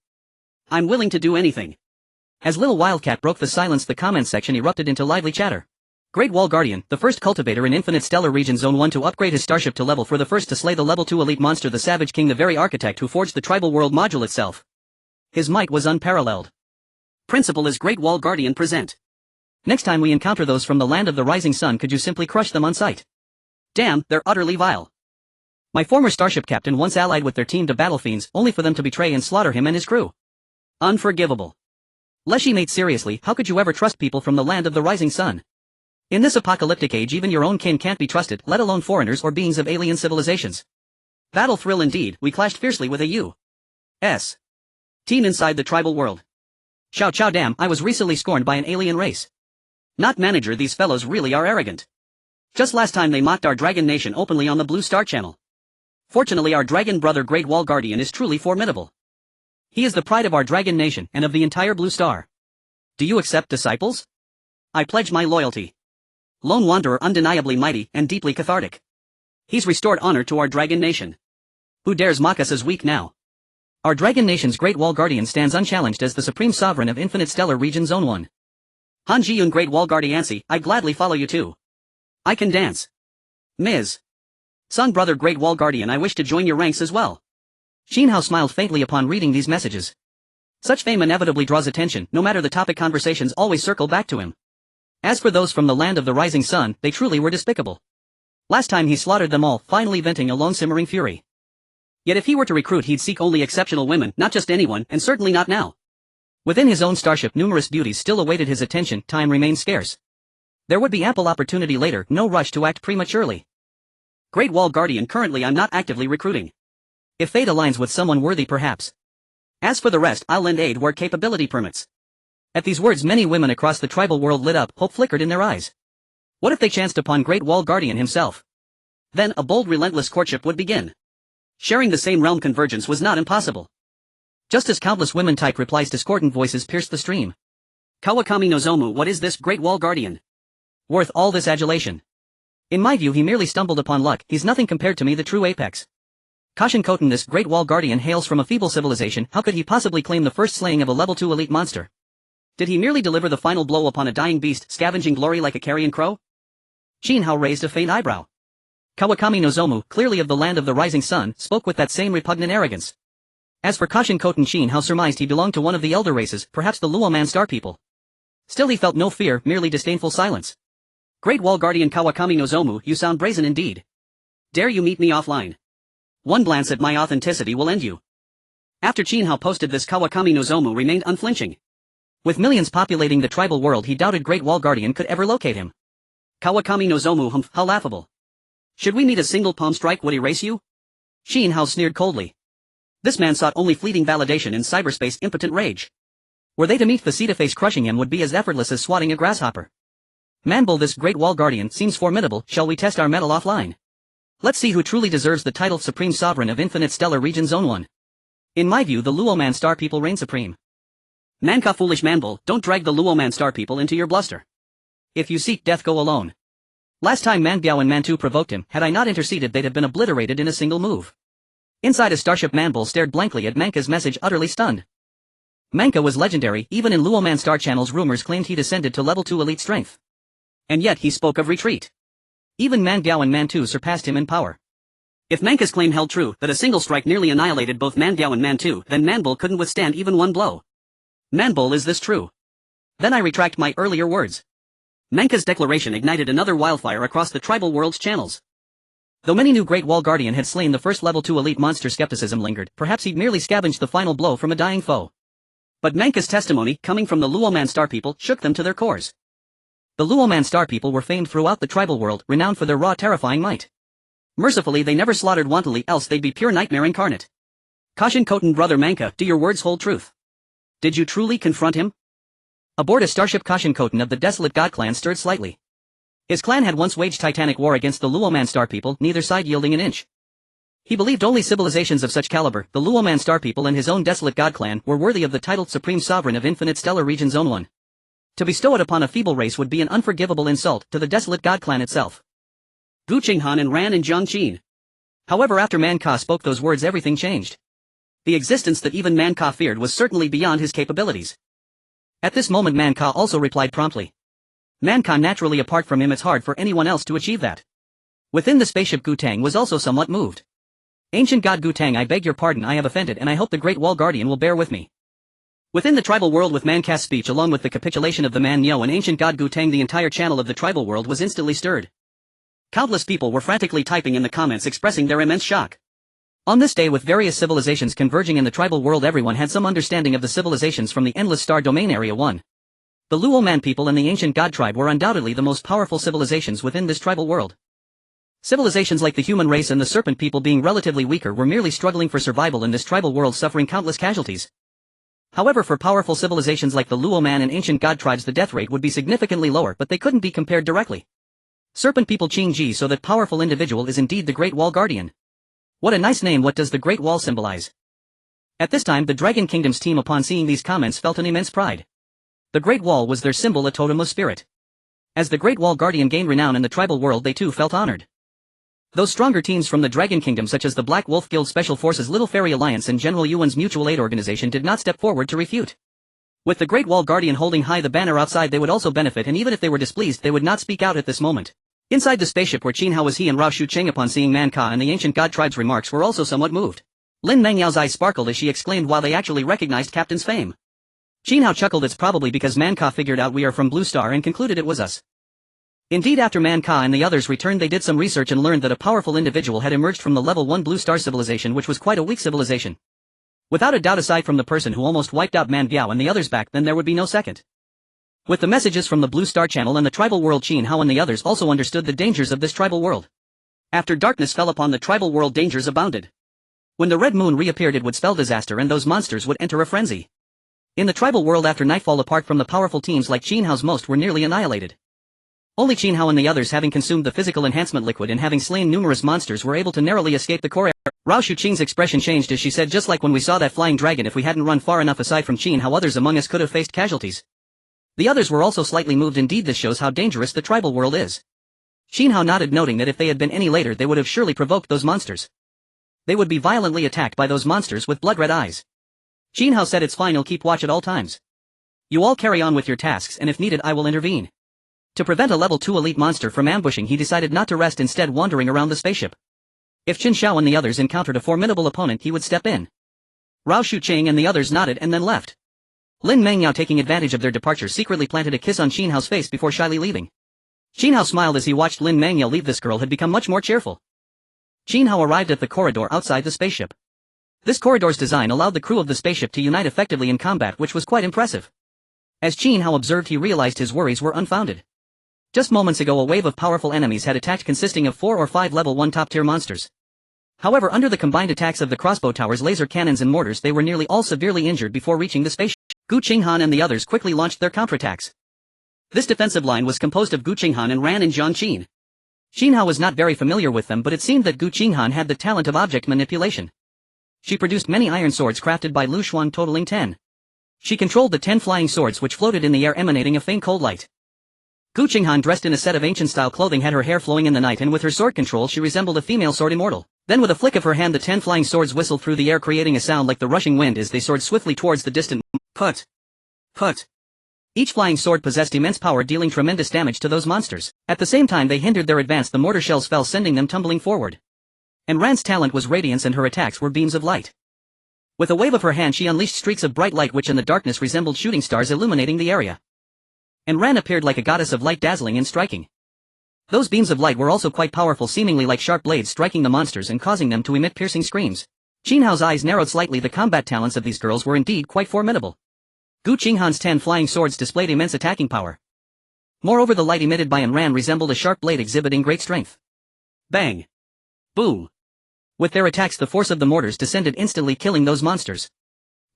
I'm willing to do anything. As Little Wildcat broke the silence, the comments section erupted into lively chatter. Great Wall Guardian, the first cultivator in Infinite Stellar Region Zone 1 to upgrade his starship to level 4, the first to slay the level 2 elite monster, the Savage King, the very architect who forged the tribal world module itself. His might was unparalleled. Principle is Great Wall Guardian present. Next time we encounter those from the land of the rising sun, could you simply crush them on sight? Damn, they're utterly vile. My former starship captain once allied with their team to battle fiends, only for them to betray and slaughter him and his crew. Unforgivable. Leshy mate, seriously, how could you ever trust people from the land of the rising sun? In this apocalyptic age, even your own kin can't be trusted, let alone foreigners or beings of alien civilizations. Battle thrill indeed. We clashed fiercely with a U.S. team inside the tribal world. Chow chow, damn, I was recently scorned by an alien race. Not manager, these fellows really are arrogant. Just last time they mocked our dragon nation openly on the Blue Star Channel. Fortunately, our dragon brother Great Wall Guardian is truly formidable. He is the pride of our dragon nation and of the entire Blue Star. Do you accept, disciples? I pledge my loyalty. lone wanderer undeniably mighty and deeply cathartic. He's restored honor to our dragon nation. Who dares mock us as weak now? Our dragon nation's Great Wall Guardian stands unchallenged as the supreme sovereign of Infinite Stellar Region Zone 1. Han Ji-yun Great Wall Guardiancy, I gladly follow you too. I can dance. Ms. Son brother Great Wall Guardian, I wish to join your ranks as well. Qin Hao smiled faintly upon reading these messages. Such fame inevitably draws attention, no matter the topic, conversations always circle back to him. As for those from the land of the rising sun, they truly were despicable. Last time he slaughtered them all, finally venting a lone simmering fury. Yet if he were to recruit, he'd seek only exceptional women, not just anyone, and certainly not now. Within his own starship, numerous beauties still awaited his attention, time remained scarce. There would be ample opportunity later, no rush to act prematurely. Great Wall Guardian, currently I'm not actively recruiting. If fate aligns with someone worthy, perhaps. As for the rest, I'll lend aid where capability permits. At these words, many women across the tribal world lit up, hope flickered in their eyes. What if they chanced upon Great Wall Guardian himself? Then a bold, relentless courtship would begin. Sharing the same realm, convergence was not impossible. Just as countless women type replies, discordant voices pierced the stream. Kawakami Nozomu, what is this Great Wall Guardian? Worth all this adulation? In my view, he merely stumbled upon luck, he's nothing compared to me, the true apex. Kashin Koten, this Great Wall Guardian hails from a feeble civilization, how could he possibly claim the first slaying of a level 2 elite monster? Did he merely deliver the final blow upon a dying beast, scavenging glory like a carrion crow? Qin Hao raised a faint eyebrow. Kawakami Nozomu, clearly of the land of the rising sun, spoke with that same repugnant arrogance. As for Kashin Koten, Qin Hao surmised he belonged to one of the elder races, perhaps the Luoman star people. Still he felt no fear, merely disdainful silence. Great Wall Guardian Kawakami Nozomu, you sound brazen indeed. Dare you meet me offline? One glance at my authenticity will end you. After Qin Hao posted this, Kawakami Nozomu remained unflinching. With millions populating the tribal world, he doubted Great Wall Guardian could ever locate him. Kawakami Nozomu, humph, how laughable. Should we meet a single palm strike would erase you? Qin Hao sneered coldly. This man sought only fleeting validation in cyberspace, impotent rage. Were they to meet, face crushing him would be as effortless as swatting a grasshopper. Manbull, this Great Wall Guardian seems formidable, shall we test our mettle offline? Let's see who truly deserves the title Supreme Sovereign of Infinite Stellar Region Zone 1. In my view, the Luoman star people reign supreme. Manka, foolish Manbull, don't drag the Luoman star people into your bluster. If you seek death, go alone. Last time Manbiao and Mantu provoked him, had I not interceded they'd have been obliterated in a single move. Inside a starship, Manbull stared blankly at Manka's message, utterly stunned. Manka was legendary, even in Luoman star channels rumors claimed he'd ascended to level 2 elite strength. And yet he spoke of retreat. Even Manbiao and Mantu surpassed him in power. If Manka's claim held true, that a single strike nearly annihilated both Manbiao and Mantu, then Manbull couldn't withstand even one blow. Manbull, is this true? Then I retract my earlier words. Manka's declaration ignited another wildfire across the tribal world's channels. Though many knew Great Wall Guardian had slain the first level 2 elite monster, skepticism lingered, perhaps he'd merely scavenged the final blow from a dying foe. But Manka's testimony, coming from the Luoman star people, shook them to their cores. The Luoman star people were famed throughout the tribal world, renowned for their raw, terrifying might. Mercifully, they never slaughtered wantonly, else they'd be pure nightmare incarnate. Kashin Koten, brother Manka, do your words hold truth? Did you truly confront him? Aboard a starship, Kashin Koten of the desolate god clan stirred slightly. His clan had once waged titanic war against the Luoman star people, neither side yielding an inch. He believed only civilizations of such caliber, the Luoman star people and his own desolate god clan, were worthy of the title Supreme Sovereign of Infinite Stellar Region Zone 1. To bestow it upon a feeble race would be an unforgivable insult to the desolate god clan itself. Gu Qinghan and Ran and Jiang Qin. However, after Manka spoke those words, everything changed. The existence that even Manka feared was certainly beyond his capabilities. At this moment Manka also replied promptly. Manka, naturally apart from him, it's hard for anyone else to achieve that. Within the spaceship, Gu Tang was also somewhat moved. Ancient God Gu Tang, I beg your pardon, I have offended, and I hope the Great Wall Guardian will bear with me. Within the tribal world, with Manka's speech along with the capitulation of the Man Nyo and Ancient God Gu Tang, the entire channel of the tribal world was instantly stirred. Countless people were frantically typing in the comments expressing their immense shock. On this day, with various civilizations converging in the tribal world, everyone had some understanding of the civilizations from the Endless Star Domain Area 1. The Luoman people and the Ancient God Tribe were undoubtedly the most powerful civilizations within this tribal world. Civilizations like the human race and the serpent people, being relatively weaker, were merely struggling for survival in this tribal world, suffering countless casualties. However, for powerful civilizations like the Luoman and Ancient God Tribes, the death rate would be significantly lower, but they couldn't be compared directly. Serpent people, Qing Ji, so that powerful individual is indeed the Great Wall Guardian. What a nice name. What does the Great Wall symbolize? At this time, the Dragon Kingdom's team, upon seeing these comments, felt an immense pride. The Great Wall was their symbol, a totem of spirit. As the Great Wall Guardian gained renown in the tribal world, they too felt honored. Those stronger teams from the Dragon Kingdom such as the Black Wolf Guild Special Forces Little Fairy Alliance and General Yuan's Mutual Aid Organization did not step forward to refute. With the Great Wall Guardian holding high the banner outside, they would also benefit, and even if they were displeased they would not speak out at this moment. Inside the spaceship where Qin Hao was, he and Rao Shucheng upon seeing Man Ka and the ancient god tribe's remarks were also somewhat moved. Lin Mengyao's eyes sparkled as she exclaimed while they actually recognized Captain's fame. Qin Hao chuckled. It's probably because Man Ka figured out we are from Blue Star and concluded it was us. Indeed, after Man Ka and the others returned, they did some research and learned that a powerful individual had emerged from the level 1 Blue Star civilization, which was quite a weak civilization. Without a doubt, aside from the person who almost wiped out Man Biao and the others back then, there would be no second. With the messages from the Blue Star channel and the tribal world, Qin Hao and the others also understood the dangers of this tribal world. After darkness fell upon the tribal world, dangers abounded. When the red moon reappeared, it would spell disaster and those monsters would enter a frenzy. In the tribal world, after nightfall, apart from the powerful teams like Qin Hao's, most were nearly annihilated. Only Qin Hao and the others, having consumed the physical enhancement liquid and having slain numerous monsters, were able to narrowly escape the core. Rao Shucheng's expression changed as she said, just like when we saw that flying dragon, if we hadn't run far enough aside from Qin Hao, others among us could have faced casualties. The others were also slightly moved. Indeed, this shows how dangerous the tribal world is. Qin Hao nodded, noting that if they had been any later they would have surely provoked those monsters. They would be violently attacked by those monsters with blood-red eyes. Qin Hao said, it's fine, I'll keep watch at all times. You all carry on with your tasks, and if needed I will intervene. To prevent a level 2 elite monster from ambushing, he decided not to rest, instead wandering around the spaceship. If Qin Hao and the others encountered a formidable opponent, he would step in. Rao Shucheng and the others nodded and then left. Lin Mengyao, taking advantage of their departure, secretly planted a kiss on Qin Hao's face before shyly leaving. Qin Hao smiled as he watched Lin Mengyao leave. This girl had become much more cheerful. Qin Hao arrived at the corridor outside the spaceship. This corridor's design allowed the crew of the spaceship to unite effectively in combat, which was quite impressive. As Qin Hao observed, he realized his worries were unfounded. Just moments ago a wave of powerful enemies had attacked, consisting of 4 or 5 level 1 top-tier monsters. However, under the combined attacks of the crossbow towers, laser cannons and mortars, they were nearly all severely injured before reaching the spaceship. Gu Qinghan and the others quickly launched their counterattacks. This defensive line was composed of Gu Qinghan and Ran and Zhang Qin. Qin Hao was not very familiar with them, but it seemed that Gu Qinghan had the talent of object manipulation. She produced many iron swords crafted by Lu Xuan, totaling 10. She controlled the 10 flying swords which floated in the air, emanating a faint cold light. Gu Qinghan, dressed in a set of ancient-style clothing, had her hair flowing in the night, and with her sword control she resembled a female sword immortal. Then with a flick of her hand the 10 flying swords whistled through the air, creating a sound like the rushing wind as they soared swiftly towards the distant put. Each flying sword possessed immense power, dealing tremendous damage to those monsters. At the same time they hindered their advance, the mortar shells fell, sending them tumbling forward. And Ran's talent was radiance and her attacks were beams of light. With a wave of her hand she unleashed streaks of bright light which in the darkness resembled shooting stars, illuminating the area. And Ran appeared like a goddess of light, dazzling and striking. Those beams of light were also quite powerful, seemingly like sharp blades striking the monsters and causing them to emit piercing screams. Qin Hao's eyes narrowed slightly. The combat talents of these girls were indeed quite formidable. Gu Qinghan's 10 flying swords displayed immense attacking power. Moreover, the light emitted by Ran resembled a sharp blade exhibiting great strength. Bang! Boom! With their attacks the force of the mortars descended, instantly killing those monsters.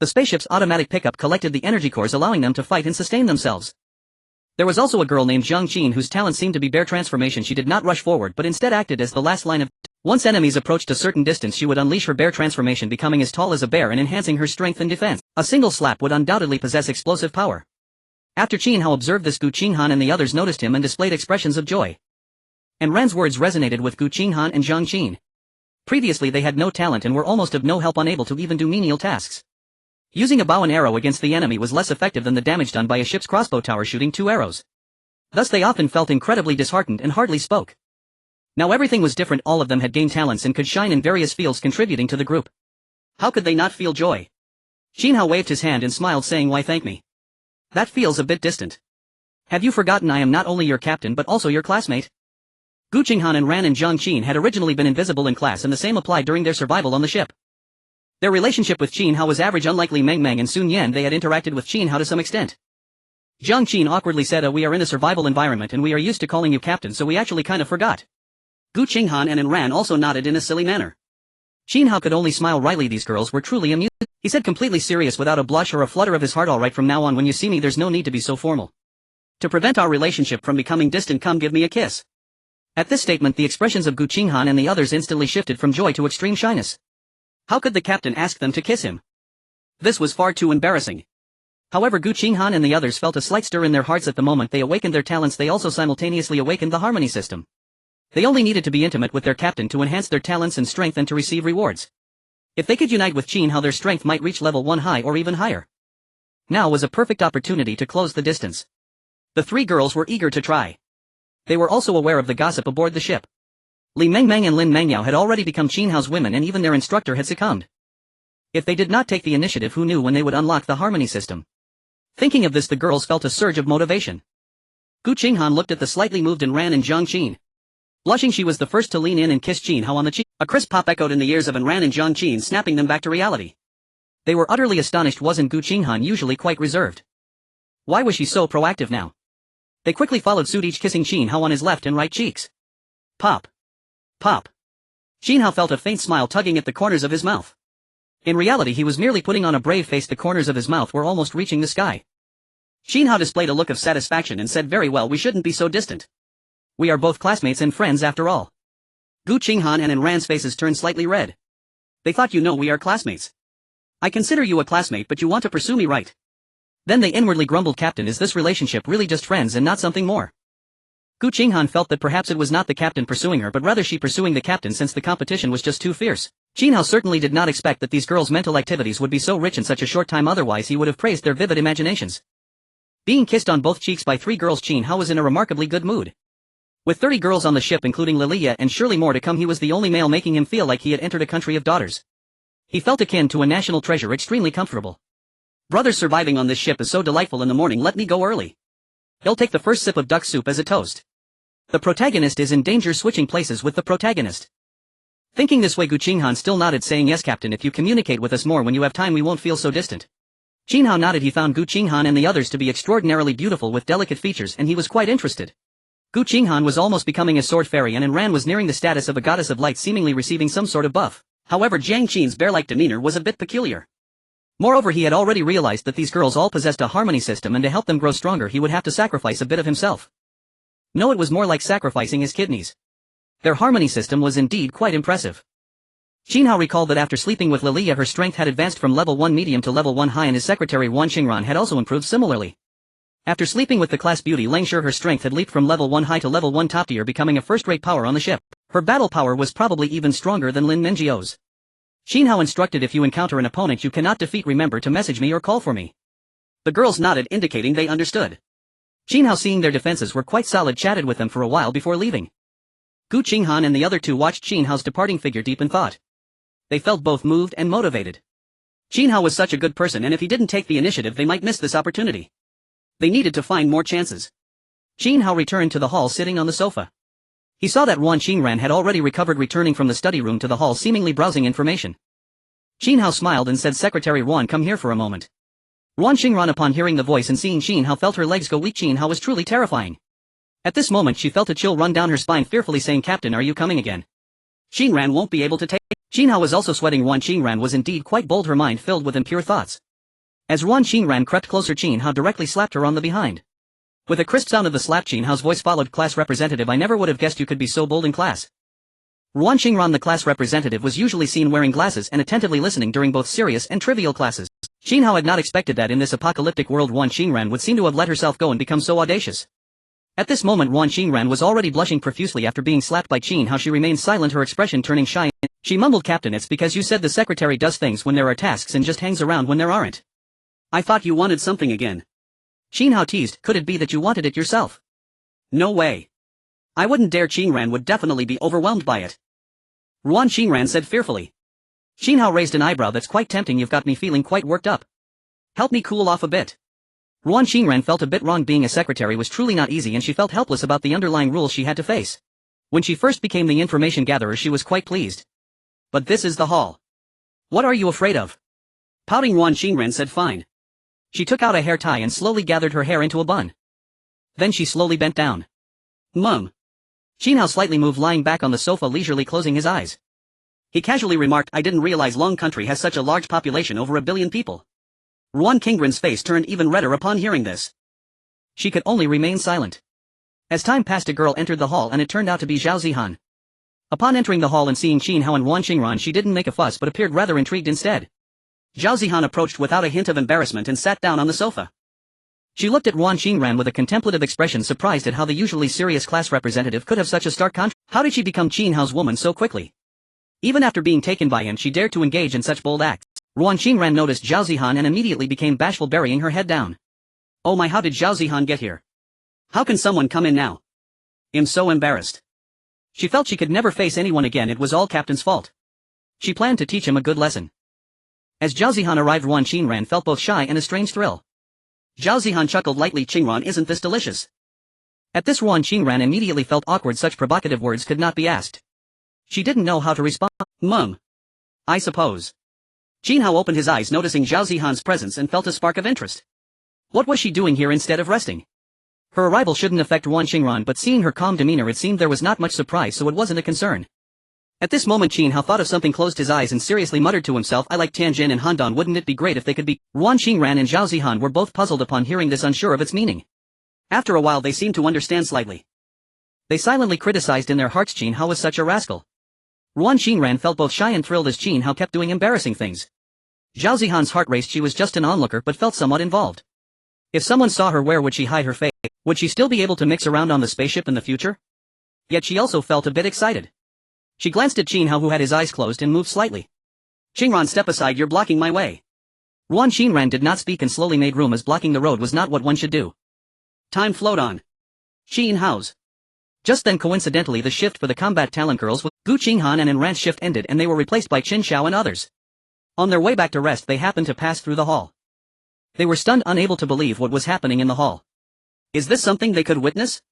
The spaceship's automatic pickup collected the energy cores, allowing them to fight and sustain themselves. There was also a girl named Zhang Qin whose talent seemed to be bear transformation. She did not rush forward but instead acted as the last line of once enemies approached a certain distance she would unleash her bear transformation, becoming as tall as a bear and enhancing her strength and defense. A single slap would undoubtedly possess explosive power. After Qin Hao observed this, Gu Qinghan and the others noticed him and displayed expressions of joy. And Ran's words resonated with Gu Qinghan and Zhang Qin. Previously they had no talent and were almost of no help, unable to even do menial tasks. Using a bow and arrow against the enemy was less effective than the damage done by a ship's crossbow tower shooting 2 arrows. Thus they often felt incredibly disheartened and hardly spoke. Now everything was different. All of them had gained talents and could shine in various fields, contributing to the group. How could they not feel joy? Qin Hao waved his hand and smiled, saying, "Why thank me? That feels a bit distant. Have you forgotten I am not only your captain but also your classmate?" Gu Qinghan and Ran and Zhang Qin had originally been invisible in class, and the same applied during their survival on the ship. Their relationship with Qin Hao was average. Unlikely Meng Meng and Sun Yan, they had interacted with Qin Hao to some extent. Zhang Qin awkwardly said, "We are in a survival environment and we are used to calling you captain, so we actually kind of forgot." Gu Qinghan and Ran also nodded in a silly manner. Qin Hao could only smile wryly. These girls were truly amused. He said, completely serious without a blush or a flutter of his heart, "All right, from now on when you see me there's no need to be so formal. To prevent our relationship from becoming distant, come give me a kiss." At this statement the expressions of Gu Qinghan and the others instantly shifted from joy to extreme shyness. How could the captain ask them to kiss him? This was far too embarrassing. However, Gu Qinghan and the others felt a slight stir in their hearts at the moment they awakened their talents. They also simultaneously awakened the harmony system. They only needed to be intimate with their captain to enhance their talents and strength and to receive rewards. If they could unite with Qin Hao, their strength might reach level 1 high or even higher. Now was a perfect opportunity to close the distance. The three girls were eager to try. They were also aware of the gossip aboard the ship. Li Mengmeng and Lin Mengyao had already become Qin Hao's women, and even their instructor had succumbed. If they did not take the initiative, who knew when they would unlock the harmony system? Thinking of this, the girls felt a surge of motivation. Gu Qinghan looked at the slightly moved and Ran and Zhang Qin. Blushing, she was the first to lean in and kiss Qin Hao on the cheek. A crisp pop echoed in the ears of Ran and Zhang Qin, snapping them back to reality. They were utterly astonished. Wasn't Gu Qinghan usually quite reserved? Why was she so proactive now? They quickly followed suit, each kissing Qin Hao on his left and right cheeks. Pop. Pop. Qin Hao felt a faint smile tugging at the corners of his mouth. In reality, he was merely putting on a brave face. The corners of his mouth were almost reaching the sky. Qin Hao displayed a look of satisfaction and said, "Very well, we shouldn't be so distant. We are both classmates and friends after all." Gu Qinghan and Ran's faces turned slightly red. "They thought, we are classmates. I consider you a classmate, but you want to pursue me, right?" Then they inwardly grumbled, "Captain, is this relationship really just friends and not something more?" Gu Qinghan felt that perhaps it was not the captain pursuing her, but rather she pursuing the captain, since the competition was just too fierce. Qin Hao certainly did not expect that these girls' mental activities would be so rich in such a short time, otherwise he would have praised their vivid imaginations. Being kissed on both cheeks by three girls, Qin Hao was in a remarkably good mood. With 30 girls on the ship, including Lilia and surely more to come, he was the only male, making him feel like he had entered a country of daughters. He felt akin to a national treasure, extremely comfortable. "Brothers, surviving on this ship is so delightful. In the morning let me go early. He'll take the first sip of duck soup as a toast. The protagonist is in danger." Switching places with the protagonist. Thinking this way, Gu Qinghan still nodded, saying, "Yes, Captain, if you communicate with us more when you have time, we won't feel so distant." Qin Hao nodded. He found Gu Qinghan and the others to be extraordinarily beautiful with delicate features, and he was quite interested. Gu Qinghan was almost becoming a sword fairy, and Ran was nearing the status of a goddess of light, seemingly receiving some sort of buff. However, Jiang Qin's bear-like demeanor was a bit peculiar. Moreover, he had already realized that these girls all possessed a harmony system, and to help them grow stronger he would have to sacrifice a bit of himself. No, it was more like sacrificing his kidneys. Their harmony system was indeed quite impressive. Qin Hao recalled that after sleeping with Lilia, her strength had advanced from level 1 medium to level 1 high, and his secretary Wan Qingran had also improved similarly. After sleeping with the class beauty Leng Shi, her strength had leaped from level 1 high to level 1 top tier, becoming a first-rate power on the ship. Her battle power was probably even stronger than Lin Menjiao's. Qin Hao instructed, "If you encounter an opponent you cannot defeat, remember to message me or call for me." The girls nodded, indicating they understood. Qin Hao, seeing their defenses were quite solid, chatted with them for a while before leaving. Gu Qinghan and the other two watched Qin Hao's departing figure deep in thought. They felt both moved and motivated. Qin Hao was such a good person, and if he didn't take the initiative they might miss this opportunity. They needed to find more chances. Qin Hao returned to the hall, sitting on the sofa. He saw that Wan Qingran had already recovered, returning from the study room to the hall, seemingly browsing information. Qin Hao smiled and said, "Secretary Wan, come here for a moment." Wan Qingran, upon hearing the voice and seeing Qin Hao, felt her legs go weak. Qin Hao was truly terrifying. At this moment she felt a chill run down her spine, fearfully saying, "Captain, are you coming again? Qingran won't be able to take." Qin Hao was also sweating. Wan Qingran was indeed quite bold, her mind filled with impure thoughts. As Wan Qingran crept closer, Qin Hao directly slapped her on the behind. With a crisp sound of the slap, Qin Hao's voice followed, "Class representative, I never would have guessed you could be so bold in class." Wan Qingran, the class representative, was usually seen wearing glasses and attentively listening during both serious and trivial classes. Qin Hao had not expected that in this apocalyptic world Wan Qingran would seem to have let herself go and become so audacious. At this moment Wan Qingran was already blushing profusely after being slapped by Qin Hao. She remained silent, her expression turning shy. She mumbled, "Captain, it's because you said the secretary does things when there are tasks and just hangs around when there aren't. I thought you wanted something again." Qin Hao teased, "Could it be that you wanted it yourself?" "No way. I wouldn't dare." Qingran would definitely be overwhelmed by it. Wan Qingran said fearfully. Qin Hao raised an eyebrow. "That's quite tempting. You've got me feeling quite worked up. Help me cool off a bit." Wan Qingran felt a bit wrong. Being a secretary was truly not easy, and she felt helpless about the underlying rules she had to face. When she first became the information gatherer she was quite pleased. "But this is the hall. What are you afraid of?" Pouting, Wan Qingran said, "Fine." She took out a hair tie and slowly gathered her hair into a bun. Then she slowly bent down. "Mum." Qin Hao slightly moved, lying back on the sofa, leisurely closing his eyes. He casually remarked, "I didn't realize Long Country has such a large population, over 1 billion people." Wan Qingran's face turned even redder upon hearing this. She could only remain silent. As time passed, a girl entered the hall, and it turned out to be Zhao Zihan. Upon entering the hall and seeing Qin Hao and Wan Qingran, she didn't make a fuss but appeared rather intrigued instead. Zhao Zihan approached without a hint of embarrassment and sat down on the sofa. She looked at Ruan Qingran with a contemplative expression, surprised at how the usually serious class representative could have such a stark contrast. How did she become Qin Hao's woman so quickly? Even after being taken by him, she dared to engage in such bold acts. Ruan Qingran noticed Zhao Zihan and immediately became bashful, burying her head down. Oh my, how did Zhao Zihan get here? How can someone come in now? I'm so embarrassed. She felt she could never face anyone again. It was all Captain's fault. She planned to teach him a good lesson. As Zhao Zihan arrived, Ruan Qingran felt both shy and a strange thrill. Zhao Zihan chuckled lightly. Qingran, isn't this delicious? At this, Ruan Qingran immediately felt awkward. Such provocative words could not be asked. She didn't know how to respond. Mum. I suppose. Qin Hao opened his eyes, noticing Zhao Zihan's presence, and felt a spark of interest. What was she doing here instead of resting? Her arrival shouldn't affect Ruan Qingran, but seeing her calm demeanor, it seemed there was not much surprise, so it wasn't a concern. At this moment, Qin Hao thought of something, closed his eyes and seriously muttered to himself, I like Tianjin and Handan, wouldn't it be great if they could be? Ruan Qingran and Zhao Zihan were both puzzled upon hearing this, unsure of its meaning. After a while they seemed to understand slightly. They silently criticized in their hearts, Qin Hao was such a rascal. Ruan Qingran felt both shy and thrilled as Qin Hao kept doing embarrassing things. Zhao Zihan's heart raced. She was just an onlooker but felt somewhat involved. If someone saw her, where would she hide her face? Would she still be able to mix around on the spaceship in the future? Yet she also felt a bit excited. She glanced at Qin Hao, who had his eyes closed, and moved slightly. Qingran, step aside, you're blocking my way. Ruan Qingran did not speak and slowly made room, as blocking the road was not what one should do. Time flowed on. Qin Hao's. Just then, coincidentally, the shift for the combat talent girls with Gu Qinghan and Enran's shift ended, and they were replaced by Qin Xiao and others. On their way back to rest, they happened to pass through the hall. They were stunned, unable to believe what was happening in the hall. Is this something they could witness?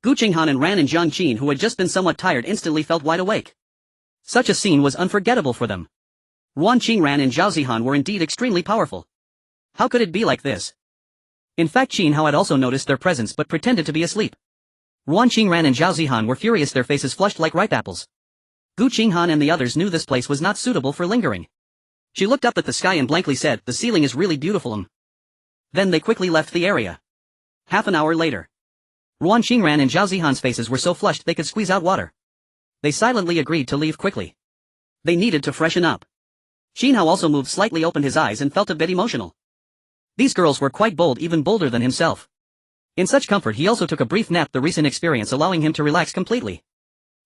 Gu Qinghan and Ran and Jiang Qin, who had just been somewhat tired, instantly felt wide awake. Such a scene was unforgettable for them. Ruan Qingran and Zhao Zihan were indeed extremely powerful. How could it be like this? In fact, Qin Hao had also noticed their presence but pretended to be asleep. Ruan Qingran and Zhao Zihan were furious, their faces flushed like ripe apples. Gu Qinghan and the others knew this place was not suitable for lingering. She looked up at the sky and blankly said, the ceiling is really beautiful. Then they quickly left the area. Half an hour later. Ruan Qingran and Zhao Zihan's faces were so flushed they could squeeze out water. They silently agreed to leave quickly. They needed to freshen up. Qin Hao also moved slightly, opened his eyes and felt a bit emotional. These girls were quite bold, even bolder than himself. In such comfort he also took a brief nap, the recent experience allowing him to relax completely.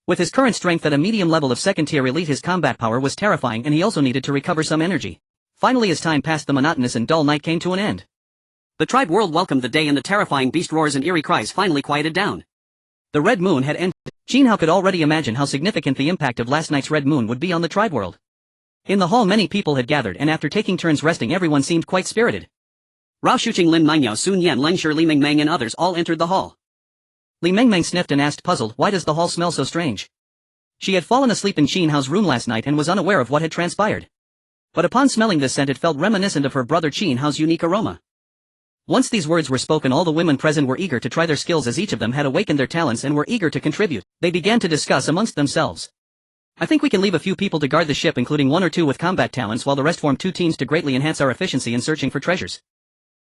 With his current strength at a medium level of second-tier elite, his combat power was terrifying, and he also needed to recover some energy. Finally, as time passed, the monotonous and dull night came to an end. The tribe world welcomed the day, and the terrifying beast roars and eerie cries finally quieted down. The red moon had ended. Qin Hao could already imagine how significant the impact of last night's red moon would be on the tribe world. In the hall, many people had gathered, and after taking turns resting, everyone seemed quite spirited. Rao Shuqing, Lin Mingyao, Sun Yan, Leng Shi, Li Mengmeng and others all entered the hall. Li Mengmeng sniffed and asked, puzzled, why does the hall smell so strange? She had fallen asleep in Qin Hao's room last night and was unaware of what had transpired. But upon smelling this scent, it felt reminiscent of her brother Qin Hao's unique aroma. Once these words were spoken, all the women present were eager to try their skills, as each of them had awakened their talents and were eager to contribute. They began to discuss amongst themselves. I think we can leave a few people to guard the ship, including 1 or 2 with combat talents, while the rest form 2 teams to greatly enhance our efficiency in searching for treasures.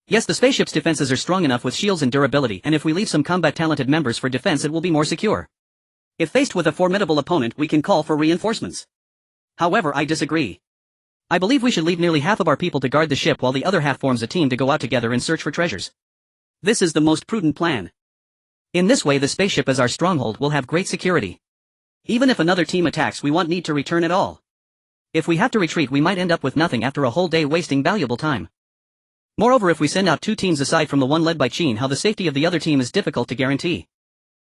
Yes, the spaceship's defenses are strong enough with shields and durability, and if we leave some combat talented members for defense, it will be more secure. If faced with a formidable opponent, we can call for reinforcements. However, I disagree. I believe we should leave nearly half of our people to guard the ship while the other half forms a team to go out together and search for treasures. This is the most prudent plan. In this way, the spaceship as our stronghold will have great security. Even if another team attacks, we won't need to return at all. If we have to retreat, we might end up with nothing after a whole day, wasting valuable time. Moreover, if we send out 2 teams aside from the one led by Qin Hao, the safety of the other team is difficult to guarantee.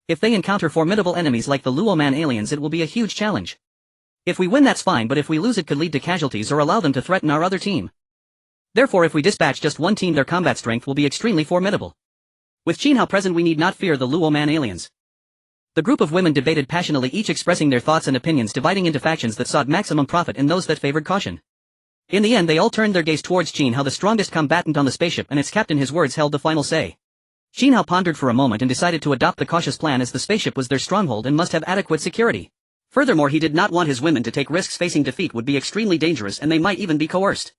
If they encounter formidable enemies like the Luoman aliens, it will be a huge challenge. If we win, that's fine, but if we lose, it could lead to casualties or allow them to threaten our other team. Therefore, if we dispatch just one team, their combat strength will be extremely formidable. With Qin Hao present, we need not fear the Luoman aliens. The group of women debated passionately, each expressing their thoughts and opinions, dividing into factions that sought maximum profit and those that favored caution. In the end, they all turned their gaze towards Qin Hao, the strongest combatant on the spaceship, and its captain. His words held the final say. Qin Hao pondered for a moment and decided to adopt the cautious plan, as the spaceship was their stronghold and must have adequate security. Furthermore, he did not want his women to take risks. Facing defeat would be extremely dangerous, and they might even be coerced.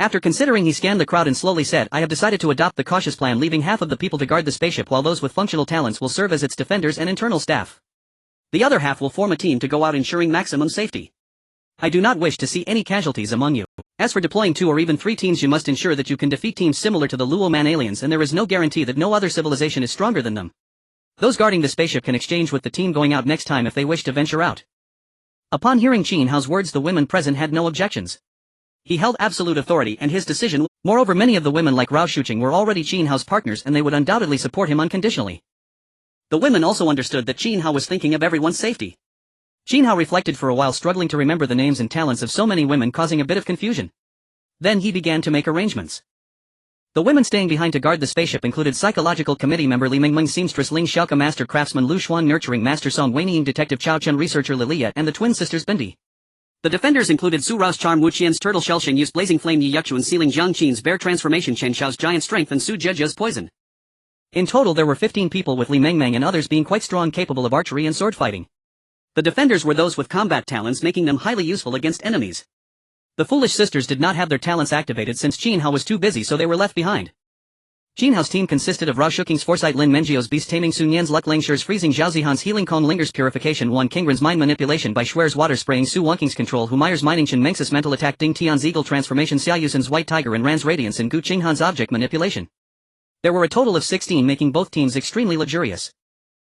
After considering, he scanned the crowd and slowly said, I have decided to adopt the cautious plan, leaving half of the people to guard the spaceship while those with functional talents will serve as its defenders and internal staff. The other half will form a team to go out, ensuring maximum safety. I do not wish to see any casualties among you. As for deploying 2 or even 3 teams, you must ensure that you can defeat teams similar to the Luo Man aliens, and there is no guarantee that no other civilization is stronger than them. Those guarding the spaceship can exchange with the team going out next time if they wish to venture out. Upon hearing Qin Hao's words, the women present had no objections. He held absolute authority, and his decision. Moreover, many of the women like Rao Shuqing were already Qin Hao's partners, and they would undoubtedly support him unconditionally. The women also understood that Qin Hao was thinking of everyone's safety. Qin Hao reflected for a while, struggling to remember the names and talents of so many women, causing a bit of confusion. Then he began to make arrangements. The women staying behind to guard the spaceship included Psychological Committee member Li Mingming, seamstress Ling Xiaoka, master craftsman Lu Xuan, nurturing master Song Weiying, detective Chao Chen, researcher Lilia, and the twin sisters Bindi. The defenders included Su Rao's charm, Wu Qian's turtle shell, Shen Yu's blazing flame, Yi Yuqchuan sealing, Jiang Qin's bear transformation, Chen Xiao's giant strength, and Su Zhejia's poison. In total there were 15 people, with Li Mengmeng and others being quite strong, capable of archery and sword fighting. The defenders were those with combat talents, making them highly useful against enemies. The foolish sisters did not have their talents activated since Qin Hao was too busy, so they were left behind. Qin Hao's team consisted of Rao Shuqing's foresight, Lin Menjio's beast taming, Sun Yan's luck, Ling Shi's freezing, Zhao Zihan's healing, Kong Linger's purification, Wan Qingren's mind manipulation, Bai Shuer's water spraying, Su Wangqing's control, Hu Meier's mining, Chen Mengsis mental attack, Ding Tian's eagle transformation, Xia Yusan's white tiger, and Ran's radiance, and Gu Qinghan's object manipulation. There were a total of 16, making both teams extremely luxurious.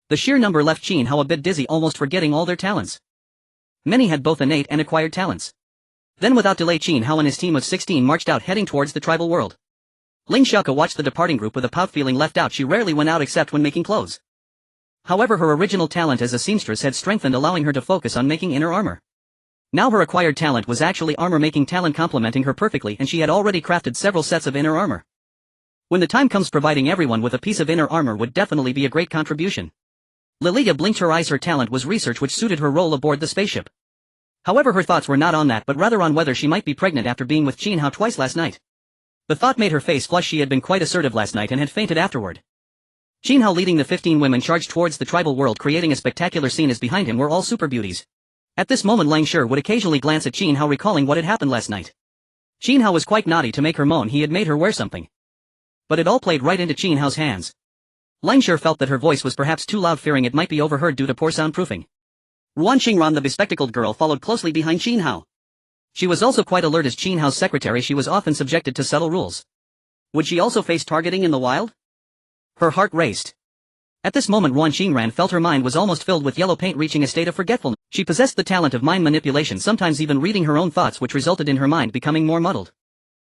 The sheer number left Qin Hao a bit dizzy, almost forgetting all their talents. Many had both innate and acquired talents. Then without delay, Qin Hao and his team of 16 marched out, heading towards the tribal world. Ling Xiaoka watched the departing group with a pout, feeling left out. She rarely went out except when making clothes. However, her original talent as a seamstress had strengthened, allowing her to focus on making inner armor. Now her acquired talent was actually armor-making talent, complementing her perfectly, and she had already crafted several sets of inner armor. When the time comes, providing everyone with a piece of inner armor would definitely be a great contribution. Lilia blinked her eyes. Her talent was research, which suited her role aboard the spaceship. However, her thoughts were not on that, but rather on whether she might be pregnant after being with Qin Hao twice last night. The thought made her face flush. She had been quite assertive last night and had fainted afterward. Qin Hao, leading the 15 women, charged towards the tribal world, creating a spectacular scene as behind him were all super beauties. At this moment, Lang Shi would occasionally glance at Qin Hao, recalling what had happened last night. Qin Hao was quite naughty to make her moan. He had made her wear something. But it all played right into Qin Hao's hands. Lang Shi felt that her voice was perhaps too loud, fearing it might be overheard due to poor soundproofing. Ruan Xingran, the bespectacled girl, followed closely behind Qin Hao. She was also quite alert. As Qin Hao's secretary, she was often subjected to subtle rules. Would she also face targeting in the wild? Her heart raced. At this moment, Ruan Xingran felt her mind was almost filled with yellow paint, reaching a state of forgetfulness. She possessed the talent of mind manipulation, sometimes even reading her own thoughts, which resulted in her mind becoming more muddled.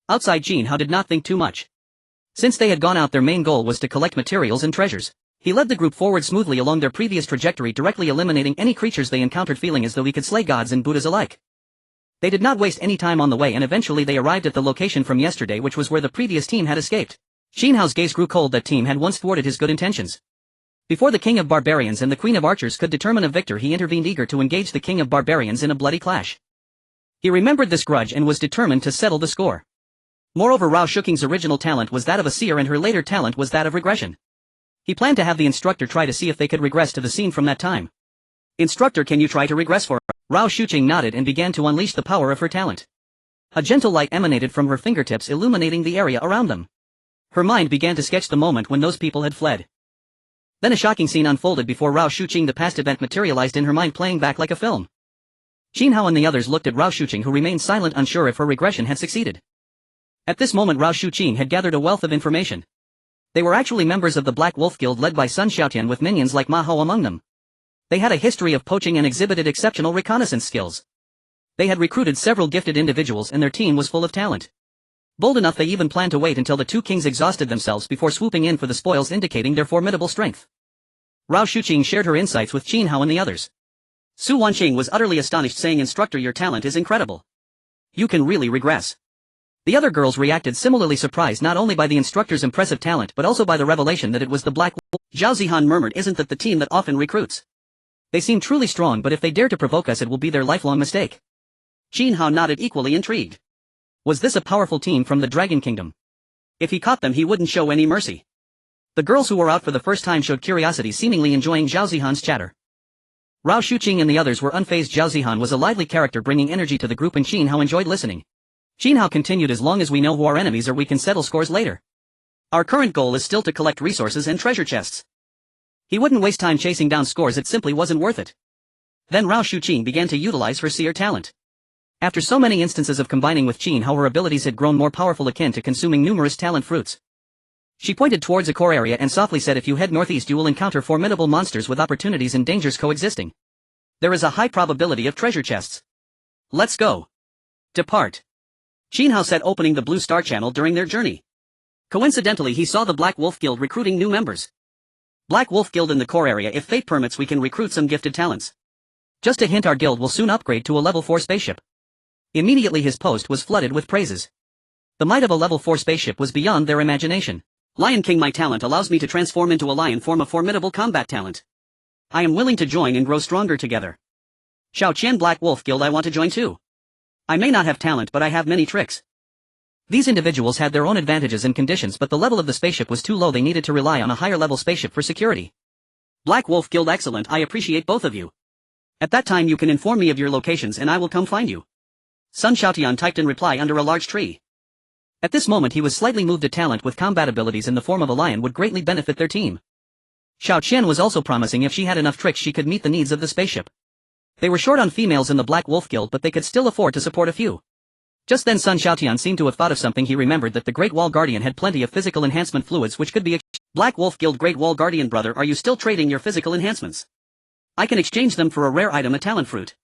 Outside, Qin Hao did not think too much. Since they had gone out, their main goal was to collect materials and treasures. He led the group forward smoothly along their previous trajectory, directly eliminating any creatures they encountered, feeling as though he could slay gods and Buddhas alike. They did not waste any time on the way, and eventually they arrived at the location from yesterday, which was where the previous team had escaped. Qin Hao's gaze grew cold. That team had once thwarted his good intentions. Before the King of Barbarians and the Queen of Archers could determine a victor, he intervened, eager to engage the King of Barbarians in a bloody clash. He remembered this grudge and was determined to settle the score. Moreover, Rao Shuqing's original talent was that of a seer, and her later talent was that of regression. He planned to have the instructor try to see if they could regress to the scene from that time. Instructor, can you try to regress for us? Rao Shuqing nodded and began to unleash the power of her talent. A gentle light emanated from her fingertips, illuminating the area around them. Her mind began to sketch the moment when those people had fled. Then a shocking scene unfolded before Rao Shuqing. The past event materialized in her mind, playing back like a film. Qin Hao and the others looked at Rao Shuqing, who remained silent, unsure if her regression had succeeded. At this moment, Rao Shuqing had gathered a wealth of information. They were actually members of the Black Wolf Guild, led by Sun Xiaotian, with minions like Ma Hao among them. They had a history of poaching and exhibited exceptional reconnaissance skills. They had recruited several gifted individuals, and their team was full of talent. Bold enough, they even planned to wait until the two kings exhausted themselves before swooping in for the spoils, indicating their formidable strength. Rao Shuqing shared her insights with Qin Hao and the others. Su Wanqing was utterly astonished, saying, "Instructor, your talent is incredible. You can really regress." The other girls reacted similarly, surprised not only by the instructor's impressive talent but also by the revelation that it was the Black Wolf. Zhao Zihan murmured, "Isn't that the team that often recruits? They seem truly strong, but if they dare to provoke us, it will be their lifelong mistake." Qin Hao nodded, equally intrigued. Was this a powerful team from the Dragon Kingdom? If he caught them, he wouldn't show any mercy. The girls who were out for the first time showed curiosity, seemingly enjoying Zhao Zihan's chatter. Rao Shuqing and the others were unfazed. Zhao Zihan was a lively character, bringing energy to the group, and Qin Hao enjoyed listening. Qin Hao continued, "As long as we know who our enemies are, we can settle scores later. Our current goal is still to collect resources and treasure chests." He wouldn't waste time chasing down scores, it simply wasn't worth it. Then Rao Shuqing began to utilize her seer talent. After so many instances of combining with Qin Hao, her abilities had grown more powerful, akin to consuming numerous talent fruits. She pointed towards a core area and softly said, if you head northeast you will encounter formidable monsters with opportunities and dangers coexisting. There is a high probability of treasure chests. Let's go. Depart. Qin Hao said, opening the Blue Star Channel during their journey. Coincidentally, he saw the Black Wolf Guild recruiting new members. Black Wolf Guild in the core area. If fate permits we can recruit some gifted talents. Just a hint, our guild will soon upgrade to a level 4 spaceship. Immediately his post was flooded with praises. The might of a level 4 spaceship was beyond their imagination. Lion King, my talent allows me to transform into a lion, form a formidable combat talent. I am willing to join and grow stronger together. Shao Qian, Black Wolf Guild, I want to join too. I may not have talent but I have many tricks. These individuals had their own advantages and conditions, but the level of the spaceship was too low. They needed to rely on a higher level spaceship for security. Black Wolf Guild, excellent, I appreciate both of you. At that time you can inform me of your locations and I will come find you. Sun Xiaotian typed in reply under a large tree. At this moment he was slightly moved. A talent with combat abilities in the form of a lion would greatly benefit their team. Shao Qian was also promising if she had enough tricks she could meet the needs of the spaceship. They were short on females in the Black Wolf Guild, but they could still afford to support a few. Just then Sun Xiaotian seemed to have thought of something. He remembered that the Great Wall Guardian had plenty of physical enhancement fluids which could be Black Wolf Guild, Great Wall Guardian brother, are you still trading your physical enhancements? I can exchange them for a rare item, a talent fruit.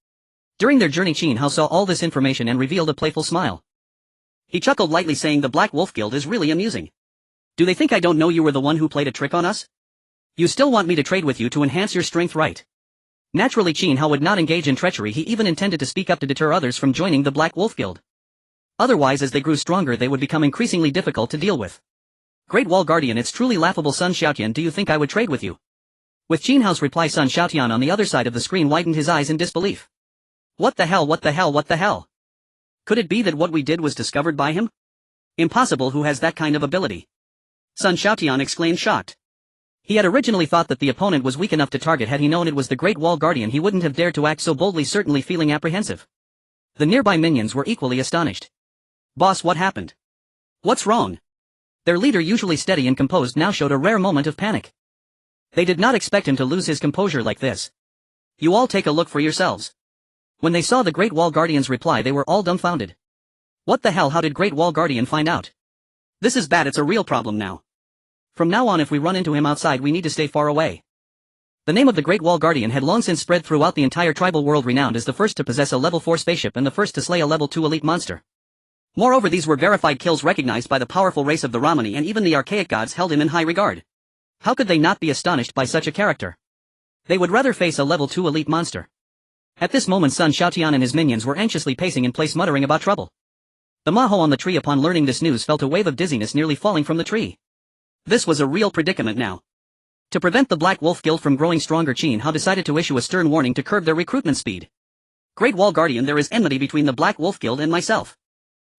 During their journey Qin Hao saw all this information and revealed a playful smile. He chuckled lightly, saying, the Black Wolf Guild is really amusing. Do they think I don't know you were the one who played a trick on us? You still want me to trade with you to enhance your strength, right? Naturally Qin Hao would not engage in treachery. He even intended to speak up to deter others from joining the Black Wolf Guild. Otherwise, as they grew stronger they would become increasingly difficult to deal with. Great Wall Guardian, it's truly laughable. Sun Xiaotian, do you think I would trade with you? With Qin Hao's reply, Sun Xiaotian on the other side of the screen widened his eyes in disbelief. What the hell, what the hell, what the hell? Could it be that what we did was discovered by him? Impossible, who has that kind of ability? Sun Xiaotian exclaimed, shocked. He had originally thought that the opponent was weak enough to target. Had he known it was the Great Wall Guardian he wouldn't have dared to act so boldly, certainly feeling apprehensive. The nearby minions were equally astonished. Boss, what happened? What's wrong? Their leader, usually steady and composed, now showed a rare moment of panic. They did not expect him to lose his composure like this. You all take a look for yourselves. When they saw the Great Wall Guardian's reply they were all dumbfounded. What the hell, how did Great Wall Guardian find out? This is bad, it's a real problem now. From now on if we run into him outside we need to stay far away. The name of the Great Wall Guardian had long since spread throughout the entire tribal world, renowned as the first to possess a level 4 spaceship and the first to slay a level 2 elite monster. Moreover, these were verified kills recognized by the powerful race of the Ramani, and even the archaic gods held him in high regard. How could they not be astonished by such a character? They would rather face a level 2 elite monster. At this moment Sun Xiaotian and his minions were anxiously pacing in place, muttering about trouble. The Maho on the tree, upon learning this news, felt a wave of dizziness, nearly falling from the tree. This was a real predicament now. To prevent the Black Wolf Guild from growing stronger, Qin Hao decided to issue a stern warning to curb their recruitment speed. Great Wall Guardian, there is enmity between the Black Wolf Guild and myself.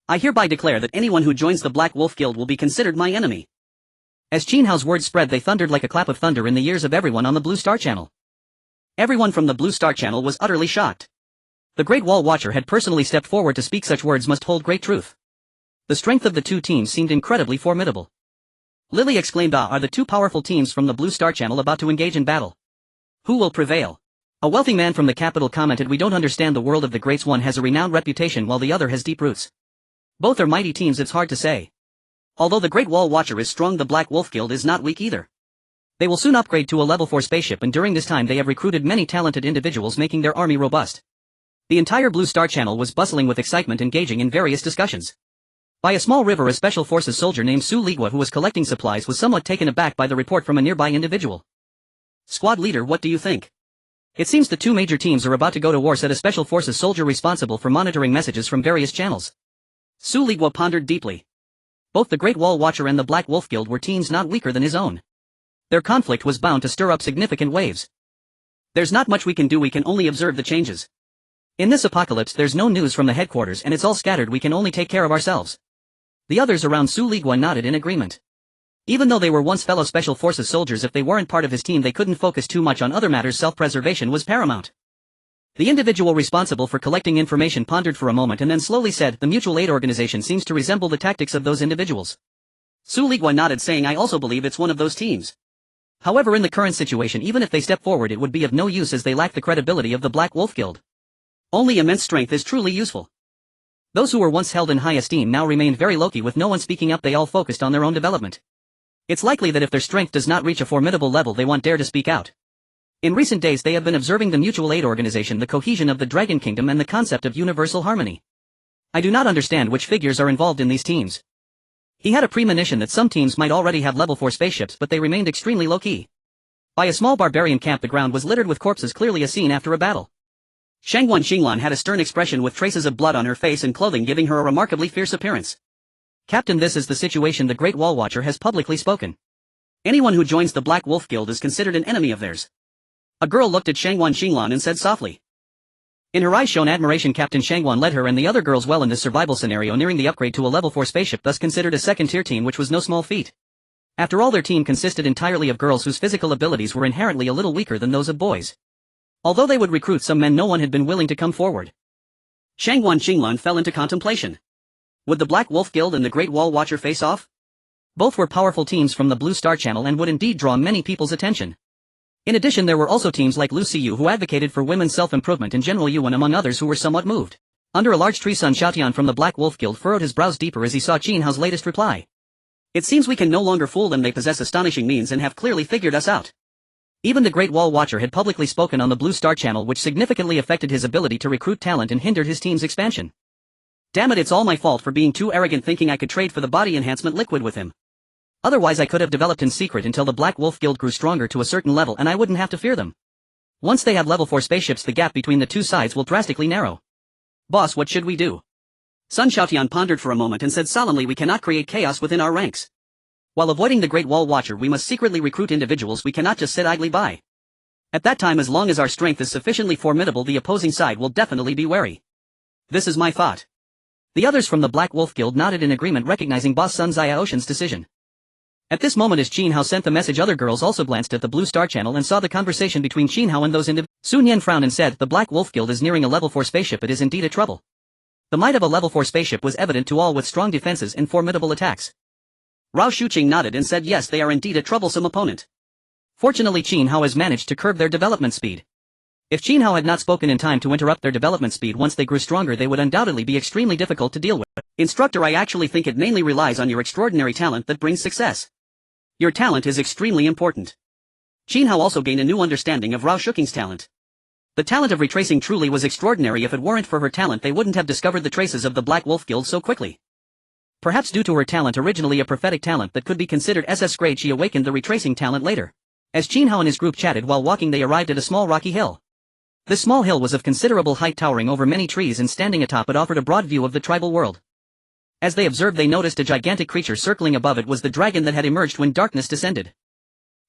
I hereby declare that anyone who joins the Black Wolf Guild will be considered my enemy. As Qin Hao's words spread, they thundered like a clap of thunder in the ears of everyone on the Blue Star Channel. Everyone from the Blue Star Channel was utterly shocked. The Great Wall Watcher had personally stepped forward to speak. Such words must hold great truth. The strength of the two teams seemed incredibly formidable. Lily exclaimed, ah, are the two powerful teams from the Blue Star Channel about to engage in battle? Who will prevail? A wealthy man from the capital commented, we don't understand the world of the greats. One has a renowned reputation while the other has deep roots. Both are mighty teams, it's hard to say. Although the Great Wall Watcher is strong, the Black Wolf Guild is not weak either. They will soon upgrade to a level 4 spaceship, and during this time they have recruited many talented individuals, making their army robust. The entire Blue Star Channel was bustling with excitement, engaging in various discussions. By a small river, a special forces soldier named Su Ligua, who was collecting supplies, was somewhat taken aback by the report from a nearby individual. Squad leader, what do you think? It seems the two major teams are about to go to war, said a special forces soldier responsible for monitoring messages from various channels. Su Ligua pondered deeply. Both the Great Wall Watcher and the Black Wolf Guild were teams not weaker than his own. Their conflict was bound to stir up significant waves. There's not much we can do, we can only observe the changes. In this apocalypse there's no news from the headquarters and it's all scattered, we can only take care of ourselves. The others around Su Ligua nodded in agreement. Even though they were once fellow special forces soldiers, if they weren't part of his team they couldn't focus too much on other matters. Self-preservation was paramount. The individual responsible for collecting information pondered for a moment and then slowly said, the mutual aid organization seems to resemble the tactics of those individuals. Su Ligua nodded, saying, I also believe it's one of those teams. However, in the current situation, even if they step forward it would be of no use as they lack the credibility of the Black Wolf Guild. Only immense strength is truly useful. Those who were once held in high esteem now remained very low-key with no one speaking up. They all focused on their own development. It's likely that if their strength does not reach a formidable level they won't dare to speak out. In recent days they have been observing the mutual aid organization, the cohesion of the Dragon Kingdom and the concept of universal harmony. I do not understand which figures are involved in these teams. He had a premonition that some teams might already have level 4 spaceships, but they remained extremely low-key. By a small barbarian camp the ground was littered with corpses, clearly a scene after a battle. Shangguan Xinglan had a stern expression with traces of blood on her face and clothing, giving her a remarkably fierce appearance. Captain, this is the situation. The Great Wall Watcher has publicly spoken. Anyone who joins the Black Wolf Guild is considered an enemy of theirs. A girl looked at Shangguan Xinglan and said softly. In her eyes shone admiration. Captain Shangguan led her and the other girls well in this survival scenario, nearing the upgrade to a level 4 spaceship, thus considered a second-tier team, which was no small feat. After all, their team consisted entirely of girls whose physical abilities were inherently a little weaker than those of boys. Although they would recruit some men, no one had been willing to come forward. Shangguan Xinglan fell into contemplation. Would the Black Wolf Guild and the Great Wall Watcher face off? Both were powerful teams from the Blue Star Channel and would indeed draw many people's attention. In addition, there were also teams like Lu Siyu who advocated for women's self-improvement, and General Yuan among others who were somewhat moved. Under a large tree, Sun Xiaotian from the Black Wolf Guild furrowed his brows deeper as he saw Qin Hao's latest reply. It seems we can no longer fool them. They possess astonishing means and have clearly figured us out. Even the Great Wall Watcher had publicly spoken on the Blue Star Channel, which significantly affected his ability to recruit talent and hindered his team's expansion. Damn it, it's all my fault for being too arrogant, thinking I could trade for the body enhancement liquid with him. Otherwise I could have developed in secret until the Black Wolf Guild grew stronger to a certain level and I wouldn't have to fear them. Once they have level 4 spaceships, the gap between the two sides will drastically narrow. Boss, what should we do? Sun Xiaotian pondered for a moment and said solemnly, we cannot create chaos within our ranks. While avoiding the Great Wall Watcher, we must secretly recruit individuals. We cannot just sit idly by. At that time, as long as our strength is sufficiently formidable, the opposing side will definitely be wary. This is my thought. The others from the Black Wolf Guild nodded in agreement, recognizing Boss Sun Xiaoshan's decision. At this moment, as Qin Hao sent the message, other girls also glanced at the Blue Star Channel and saw the conversation between Qin Hao and those individuals. Sun Yan frowned and said, the Black Wolf Guild is nearing a level 4 spaceship. It is indeed a trouble. The might of a level 4 spaceship was evident to all, with strong defenses and formidable attacks. Rao Shuqing nodded and said yes, they are indeed a troublesome opponent. Fortunately, Qin Hao has managed to curb their development speed. If Qin Hao had not spoken in time to interrupt their development speed, once they grew stronger they would undoubtedly be extremely difficult to deal with. Instructor, I actually think it mainly relies on your extraordinary talent that brings success. Your talent is extremely important. Qin Hao also gained a new understanding of Rao Shuqing's talent. The talent of retracing truly was extraordinary. If it weren't for her talent they wouldn't have discovered the traces of the Black Wolf Guild so quickly. Perhaps due to her talent, originally a prophetic talent that could be considered SS grade, she awakened the retracing talent later. As Qin Hao and his group chatted while walking, they arrived at a small rocky hill. This small hill was of considerable height, towering over many trees, and standing atop it offered a broad view of the tribal world. As they observed, they noticed a gigantic creature circling above it. Was the dragon that had emerged when darkness descended.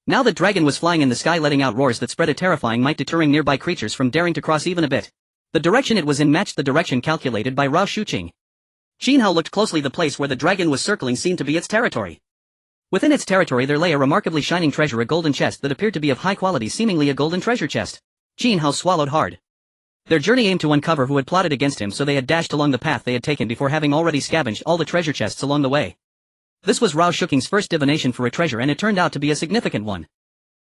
Now the dragon was flying in the sky, letting out roars that spread a terrifying might, deterring nearby creatures from daring to cross even a bit. The direction it was in matched the direction calculated by Rao Shuqing. Qin Hao looked closely. The place where the dragon was circling seemed to be its territory. Within its territory there lay a remarkably shining treasure, a golden chest that appeared to be of high quality, seemingly a golden treasure chest. Qin Hao swallowed hard. Their journey aimed to uncover who had plotted against him, so they had dashed along the path they had taken before having already scavenged all the treasure chests along the way. This was Rao Shuqing's first divination for a treasure, and it turned out to be a significant one.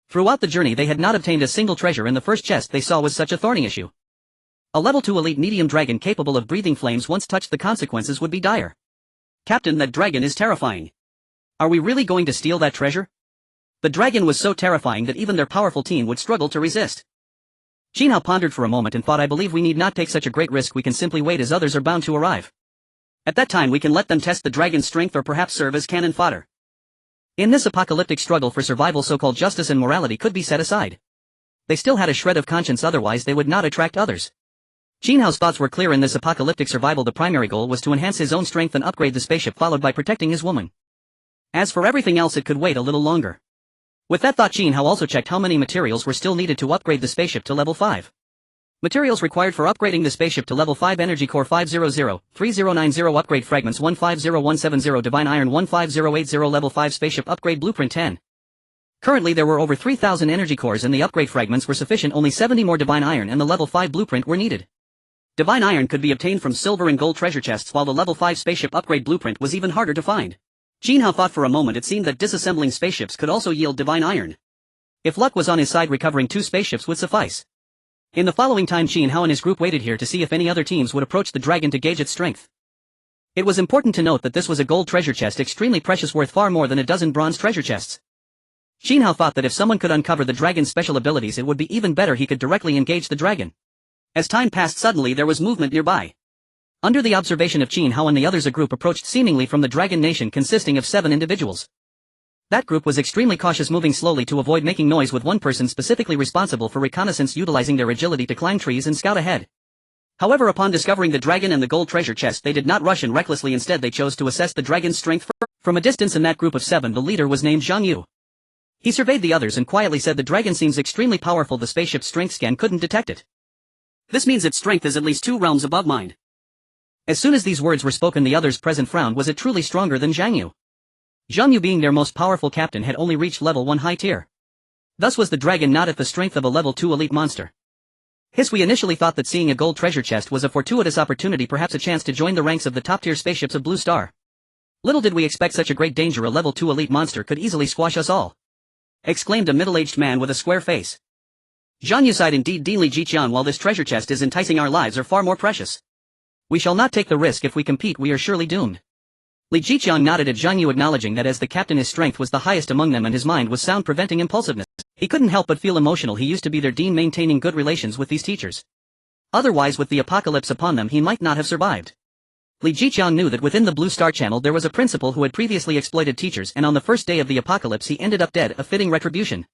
Throughout the journey they had not obtained a single treasure, and the first chest they saw was such a thorny issue. A level 2 elite medium dragon capable of breathing flames, once touched the consequences would be dire. Captain, that dragon is terrifying. Are we really going to steal that treasure? The dragon was so terrifying that even their powerful team would struggle to resist. Qin Hao pondered for a moment and thought, I believe we need not take such a great risk. We can simply wait, as others are bound to arrive. At that time we can let them test the dragon's strength, or perhaps serve as cannon fodder. In this apocalyptic struggle for survival, so-called justice and morality could be set aside. They still had a shred of conscience, otherwise they would not attract others. Qin Hao's thoughts were clear. In this apocalyptic survival the primary goal was to enhance his own strength and upgrade the spaceship, followed by protecting his woman. As for everything else, it could wait a little longer. With that thought, Qin Hao also checked how many materials were still needed to upgrade the spaceship to level 5. Materials required for upgrading the spaceship to level 5: Energy Core 500, 3090 Upgrade Fragments 150170, Divine Iron 15080, Level 5 Spaceship Upgrade Blueprint 10. Currently there were over 3,000 energy cores and the upgrade fragments were sufficient. Only 70 more Divine Iron and the level 5 blueprint were needed. Divine Iron could be obtained from silver and gold treasure chests, while the level 5 spaceship upgrade blueprint was even harder to find. Qin Hao thought for a moment. It seemed that disassembling spaceships could also yield Divine Iron. If luck was on his side, recovering 2 spaceships would suffice. In the following time, Qin Hao and his group waited here to see if any other teams would approach the dragon to gauge its strength. It was important to note that this was a gold treasure chest extremely precious, worth far more than a dozen bronze treasure chests. Qin Hao thought that if someone could uncover the dragon's special abilities, it would be even better he could directly engage the dragon. As time passed, suddenly there was movement nearby. Under the observation of Qin Hao and the others, a group approached seemingly from the dragon nation consisting of 7 individuals. That group was extremely cautious, moving slowly to avoid making noise, with one person specifically responsible for reconnaissance, utilizing their agility to climb trees and scout ahead. However, upon discovering the dragon and the gold treasure chest, they did not rush in recklessly. Instead, they chose to assess the dragon's strength from a distance. In that group of 7, the leader was named Zhang Yu. He surveyed the others and quietly said, "The dragon seems extremely powerful. The spaceship's strength scan couldn't detect it. This means its strength is at least 2 realms above mine." As soon as these words were spoken, the others present frowned. Was it truly stronger than Zhang Yu? Zhang Yu, being their most powerful captain, had only reached level 1 high tier. Thus was the dragon not at the strength of a level 2 elite monster. We initially thought that seeing a gold treasure chest was a fortuitous opportunity, perhaps a chance to join the ranks of the top-tier spaceships of Blue Star. Little did we expect such a great danger. A level 2 elite monster could easily squash us all, exclaimed a middle-aged man with a square face. Zhang Yu sighed. Indeed, Dean Li Jiqian, while this treasure chest is enticing, our lives are far more precious. We shall not take the risk. If we compete, we are surely doomed. Li Jiqian nodded at Zhang Yu, acknowledging that as the captain his strength was the highest among them and his mind was sound, preventing impulsiveness. He couldn't help but feel emotional. He used to be their dean, maintaining good relations with these teachers. Otherwise, with the apocalypse upon them, he might not have survived. Li Jiqian knew that within the Blue Star Channel there was a principal who had previously exploited teachers, and on the first day of the apocalypse he ended up dead, a fitting retribution.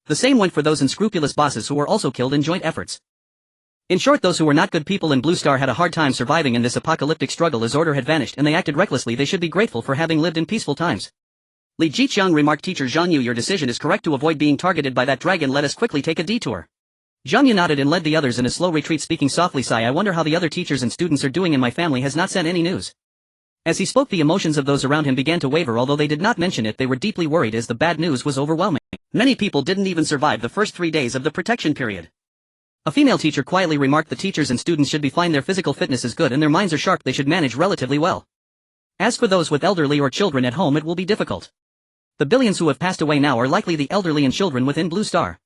The same went for those unscrupulous bosses who were also killed in joint efforts. In short, those who were not good people in Blue Star had a hard time surviving in this apocalyptic struggle, as order had vanished and they acted recklessly. They should be grateful for having lived in peaceful times. Li Jiqiang remarked, "Teacher Zhang Yu, your decision is correct. To avoid being targeted by that dragon, let us quickly take a detour." Zhang Yu nodded and led the others in a slow retreat, speaking softly. "Sigh, I wonder how the other teachers and students are doing, and my family has not sent any news." As he spoke, the emotions of those around him began to waver. Although they did not mention it, they were deeply worried as the bad news was overwhelming. Many people didn't even survive the first 3 days of the protection period. A female teacher quietly remarked, "The teachers and students should be fine. Their physical fitness is good and their minds are sharp. They should manage relatively well. As for those with elderly or children at home, it will be difficult. The billions who have passed away now are likely the elderly and children within Blue Star."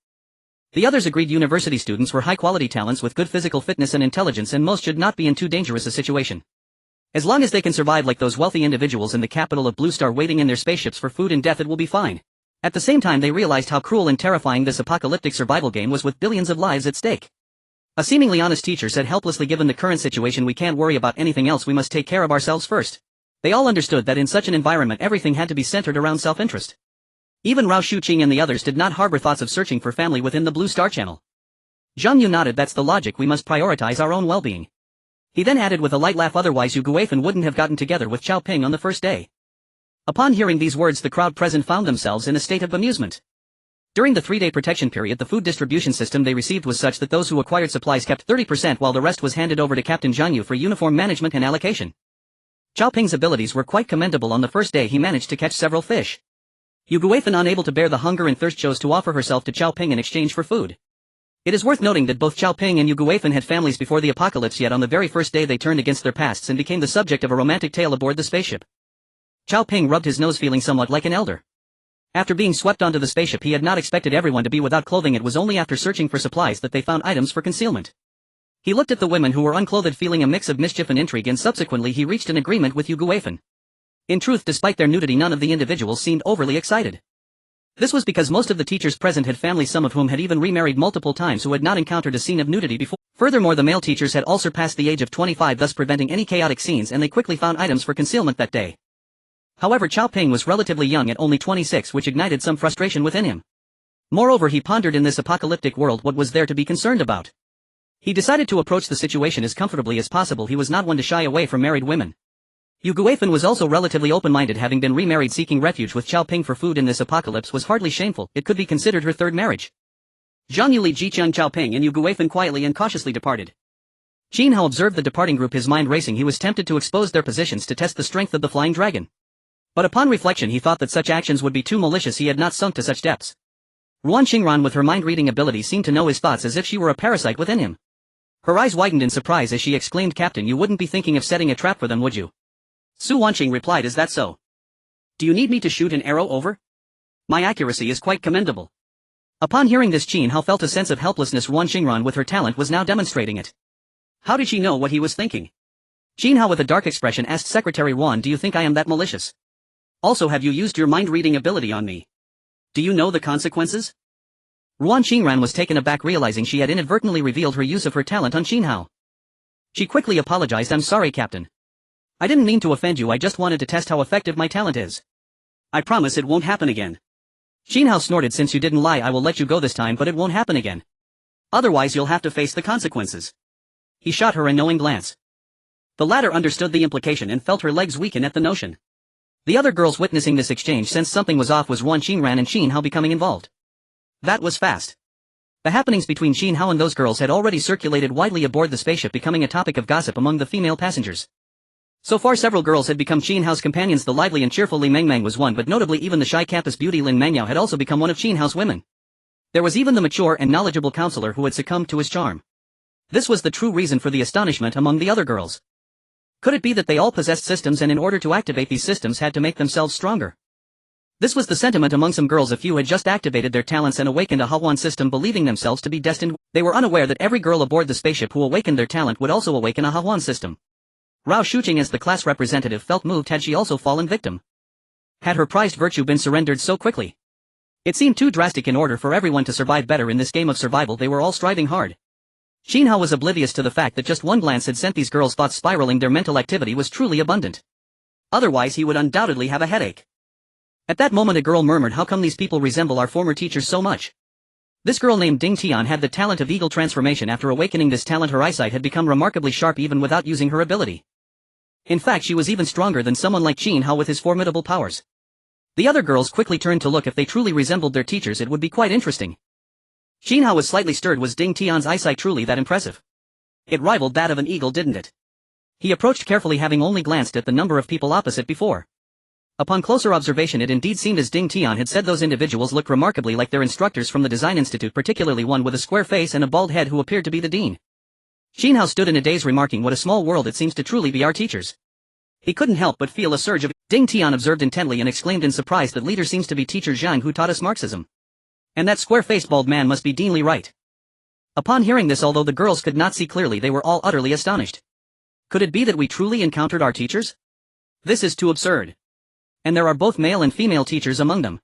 The others agreed. University students were high-quality talents with good physical fitness and intelligence, and most should not be in too dangerous a situation. As long as they can survive like those wealthy individuals in the capital of Blue Star waiting in their spaceships for food and death, it will be fine. At the same time, they realized how cruel and terrifying this apocalyptic survival game was, with billions of lives at stake. A seemingly honest teacher said helplessly, "Given the current situation, we can't worry about anything else. We must take care of ourselves first." They all understood that in such an environment everything had to be centered around self-interest. Even Rao Shuqing and the others did not harbor thoughts of searching for family within the Blue Star Channel. Zhang Yu nodded. "That's the logic. We must prioritize our own well-being." He then added with a light laugh, "Otherwise Yu Guifan wouldn't have gotten together with Chao Ping on the first day." Upon hearing these words, the crowd present found themselves in a state of amusement. During the 3-day protection period, the food distribution system they received was such that those who acquired supplies kept 30%, while the rest was handed over to Captain Zhang Yu for uniform management and allocation. Chao Ping's abilities were quite commendable. On the first day he managed to catch several fish. Yu Guifan, unable to bear the hunger and thirst, chose to offer herself to Chao Ping in exchange for food. It is worth noting that both Chao Ping and Yu Guifan had families before the apocalypse, yet on the very first day they turned against their pasts and became the subject of a romantic tale aboard the spaceship. Chao Ping rubbed his nose, feeling somewhat like an elder. After being swept onto the spaceship, he had not expected everyone to be without clothing. It was only after searching for supplies that they found items for concealment. He looked at the women who were unclothed, feeling a mix of mischief and intrigue, and subsequently he reached an agreement with Yu Guifan. In truth, despite their nudity, none of the individuals seemed overly excited. This was because most of the teachers present had families, some of whom had even remarried multiple times, who had not encountered a scene of nudity before. Furthermore, the male teachers had all surpassed the age of 25, thus preventing any chaotic scenes, and they quickly found items for concealment that day. However, Chao Ping was relatively young at only 26, which ignited some frustration within him. Moreover, he pondered, in this apocalyptic world, what was there to be concerned about. He decided to approach the situation as comfortably as possible. He was not one to shy away from married women. Yu Guifan was also relatively open-minded, having been remarried. Seeking refuge with Chao Ping for food in this apocalypse was hardly shameful. It could be considered her third marriage. Zhang Yu, Li Jiqiang, Chao Ping and Yu Guifan quietly and cautiously departed. Qin Hao observed the departing group, his mind racing. He was tempted to expose their positions to test the strength of the flying dragon. But upon reflection he thought that such actions would be too malicious. He had not sunk to such depths. Ruan Xingran, with her mind-reading ability, seemed to know his thoughts as if she were a parasite within him. Her eyes widened in surprise as she exclaimed, "Captain, you wouldn't be thinking of setting a trap for them, would you?" Su Wanqing replied, "Is that so? Do you need me to shoot an arrow over? My accuracy is quite commendable." Upon hearing this, Qin Hao felt a sense of helplessness. Ruan Xingran, with her talent, was now demonstrating it. How did she know what he was thinking? Qin Hao with a dark expression asked Secretary Wan, do you think I am that malicious? Also, have you used your mind-reading ability on me? Do you know the consequences? Ruan Qingran was taken aback realizing she had inadvertently revealed her use of her talent on Qin Hao. She quickly apologized, I'm sorry, Captain. I didn't mean to offend you, I just wanted to test how effective my talent is. I promise it won't happen again. Qin Hao snorted, since you didn't lie I will let you go this time, but it won't happen again. Otherwise you'll have to face the consequences. He shot her a knowing glance. The latter understood the implication and felt her legs weaken at the notion. The other girls witnessing this exchange sensed something was off, was Ruan Qingran and Qin Hao becoming involved. That was fast. The happenings between Qin Hao and those girls had already circulated widely aboard the spaceship, becoming a topic of gossip among the female passengers. So far several girls had become Qin Hao's companions. The lively and cheerful Li Mengmeng was one, but notably even the shy campus beauty Lin Mengyao had also become one of Qin Hao's women. There was even the mature and knowledgeable counselor who had succumbed to his charm. This was the true reason for the astonishment among the other girls. Could it be that they all possessed systems and in order to activate these systems had to make themselves stronger? This was the sentiment among some girls. A few had just activated their talents and awakened a Hawan system, believing themselves to be destined. They were unaware that every girl aboard the spaceship who awakened their talent would also awaken a Hawan system. Rao Shuqing, as the class representative, felt moved. Had she also fallen victim? Had her prized virtue been surrendered so quickly? It seemed too drastic. In order for everyone to survive better in this game of survival, they were all striving hard. Qin Hao was oblivious to the fact that just one glance had sent these girls' thoughts spiraling. Their mental activity was truly abundant. Otherwise he would undoubtedly have a headache. At that moment a girl murmured, how come these people resemble our former teachers so much? This girl named Ding Tian had the talent of eagle transformation. After awakening this talent her eyesight had become remarkably sharp even without using her ability. In fact she was even stronger than someone like Qin Hao with his formidable powers. The other girls quickly turned to look. If they truly resembled their teachers it would be quite interesting. Qin Hao was slightly stirred. Was Ding Tian's eyesight truly that impressive? It rivaled that of an eagle, didn't it? He approached carefully, having only glanced at the number of people opposite before. Upon closer observation it indeed seemed as Ding Tian had said, those individuals looked remarkably like their instructors from the Design Institute, particularly one with a square face and a bald head who appeared to be the dean. Qin Hao stood in a daze, remarking, what a small world it seems to truly be our teachers. He couldn't help but feel a surge of... Ding Tian observed intently and exclaimed in surprise, that leader seems to be Teacher Zhang, who taught us Marxism. And that square-faced bald man must be Dean Li, right? Upon hearing this, although the girls could not see clearly, they were all utterly astonished. Could it be that we truly encountered our teachers? This is too absurd. And there are both male and female teachers among them.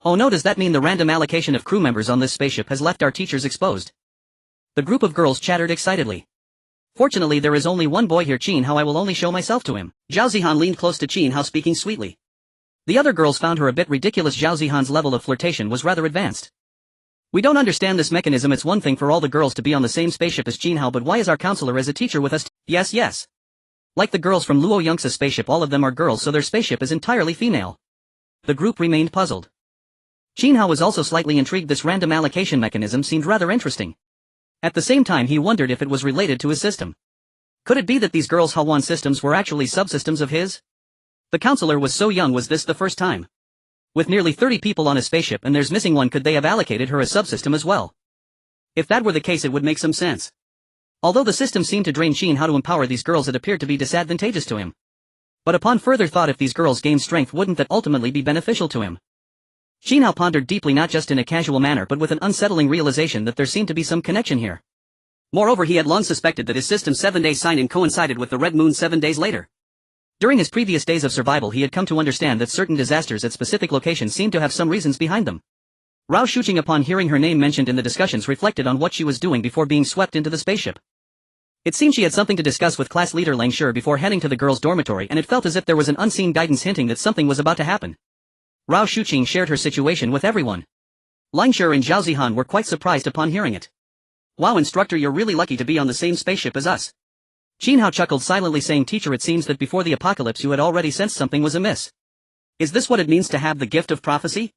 Oh no, does that mean the random allocation of crew members on this spaceship has left our teachers exposed? The group of girls chattered excitedly. Fortunately there is only one boy here, Qin Hao. I will only show myself to him. Zhao Zihan leaned close to Qin Hao, speaking sweetly. The other girls found her a bit ridiculous. Zhao Zihan's level of flirtation was rather advanced. We don't understand this mechanism. It's one thing for all the girls to be on the same spaceship as Qin Hao, but why is our counselor as a teacher with us? Yes. Like the girls from Luo Yongsa's spaceship, all of them are girls, so their spaceship is entirely female. The group remained puzzled. Qin Hao was also slightly intrigued. This random allocation mechanism seemed rather interesting. At the same time he wondered if it was related to his system. Could it be that these girls' Hawan systems were actually subsystems of his? The counselor was so young. Was this the first time? With nearly 30 people on a spaceship and there's missing one, could they have allocated her a subsystem as well? If that were the case it would make some sense. Although the system seemed to drain Qin Hao to empower these girls, it appeared to be disadvantageous to him. But upon further thought, if these girls gained strength, wouldn't that ultimately be beneficial to him? Qin Hao pondered deeply, not just in a casual manner but with an unsettling realization that there seemed to be some connection here. Moreover, he had long suspected that his system's 7-day sign-in coincided with the Red Moon 7 days later. During his previous days of survival he had come to understand that certain disasters at specific locations seemed to have some reasons behind them. Rao Shuqing, upon hearing her name mentioned in the discussions, reflected on what she was doing before being swept into the spaceship. It seemed she had something to discuss with class leader Lang Shi before heading to the girls' dormitory, and it felt as if there was an unseen guidance hinting that something was about to happen. Rao Shuqing shared her situation with everyone. Lang Shi and Zhao Zihan were quite surprised upon hearing it. Wow, instructor, you're really lucky to be on the same spaceship as us. Qin Hao chuckled silently, saying, teacher, it seems that before the apocalypse you had already sensed something was amiss. Is this what it means to have the gift of prophecy?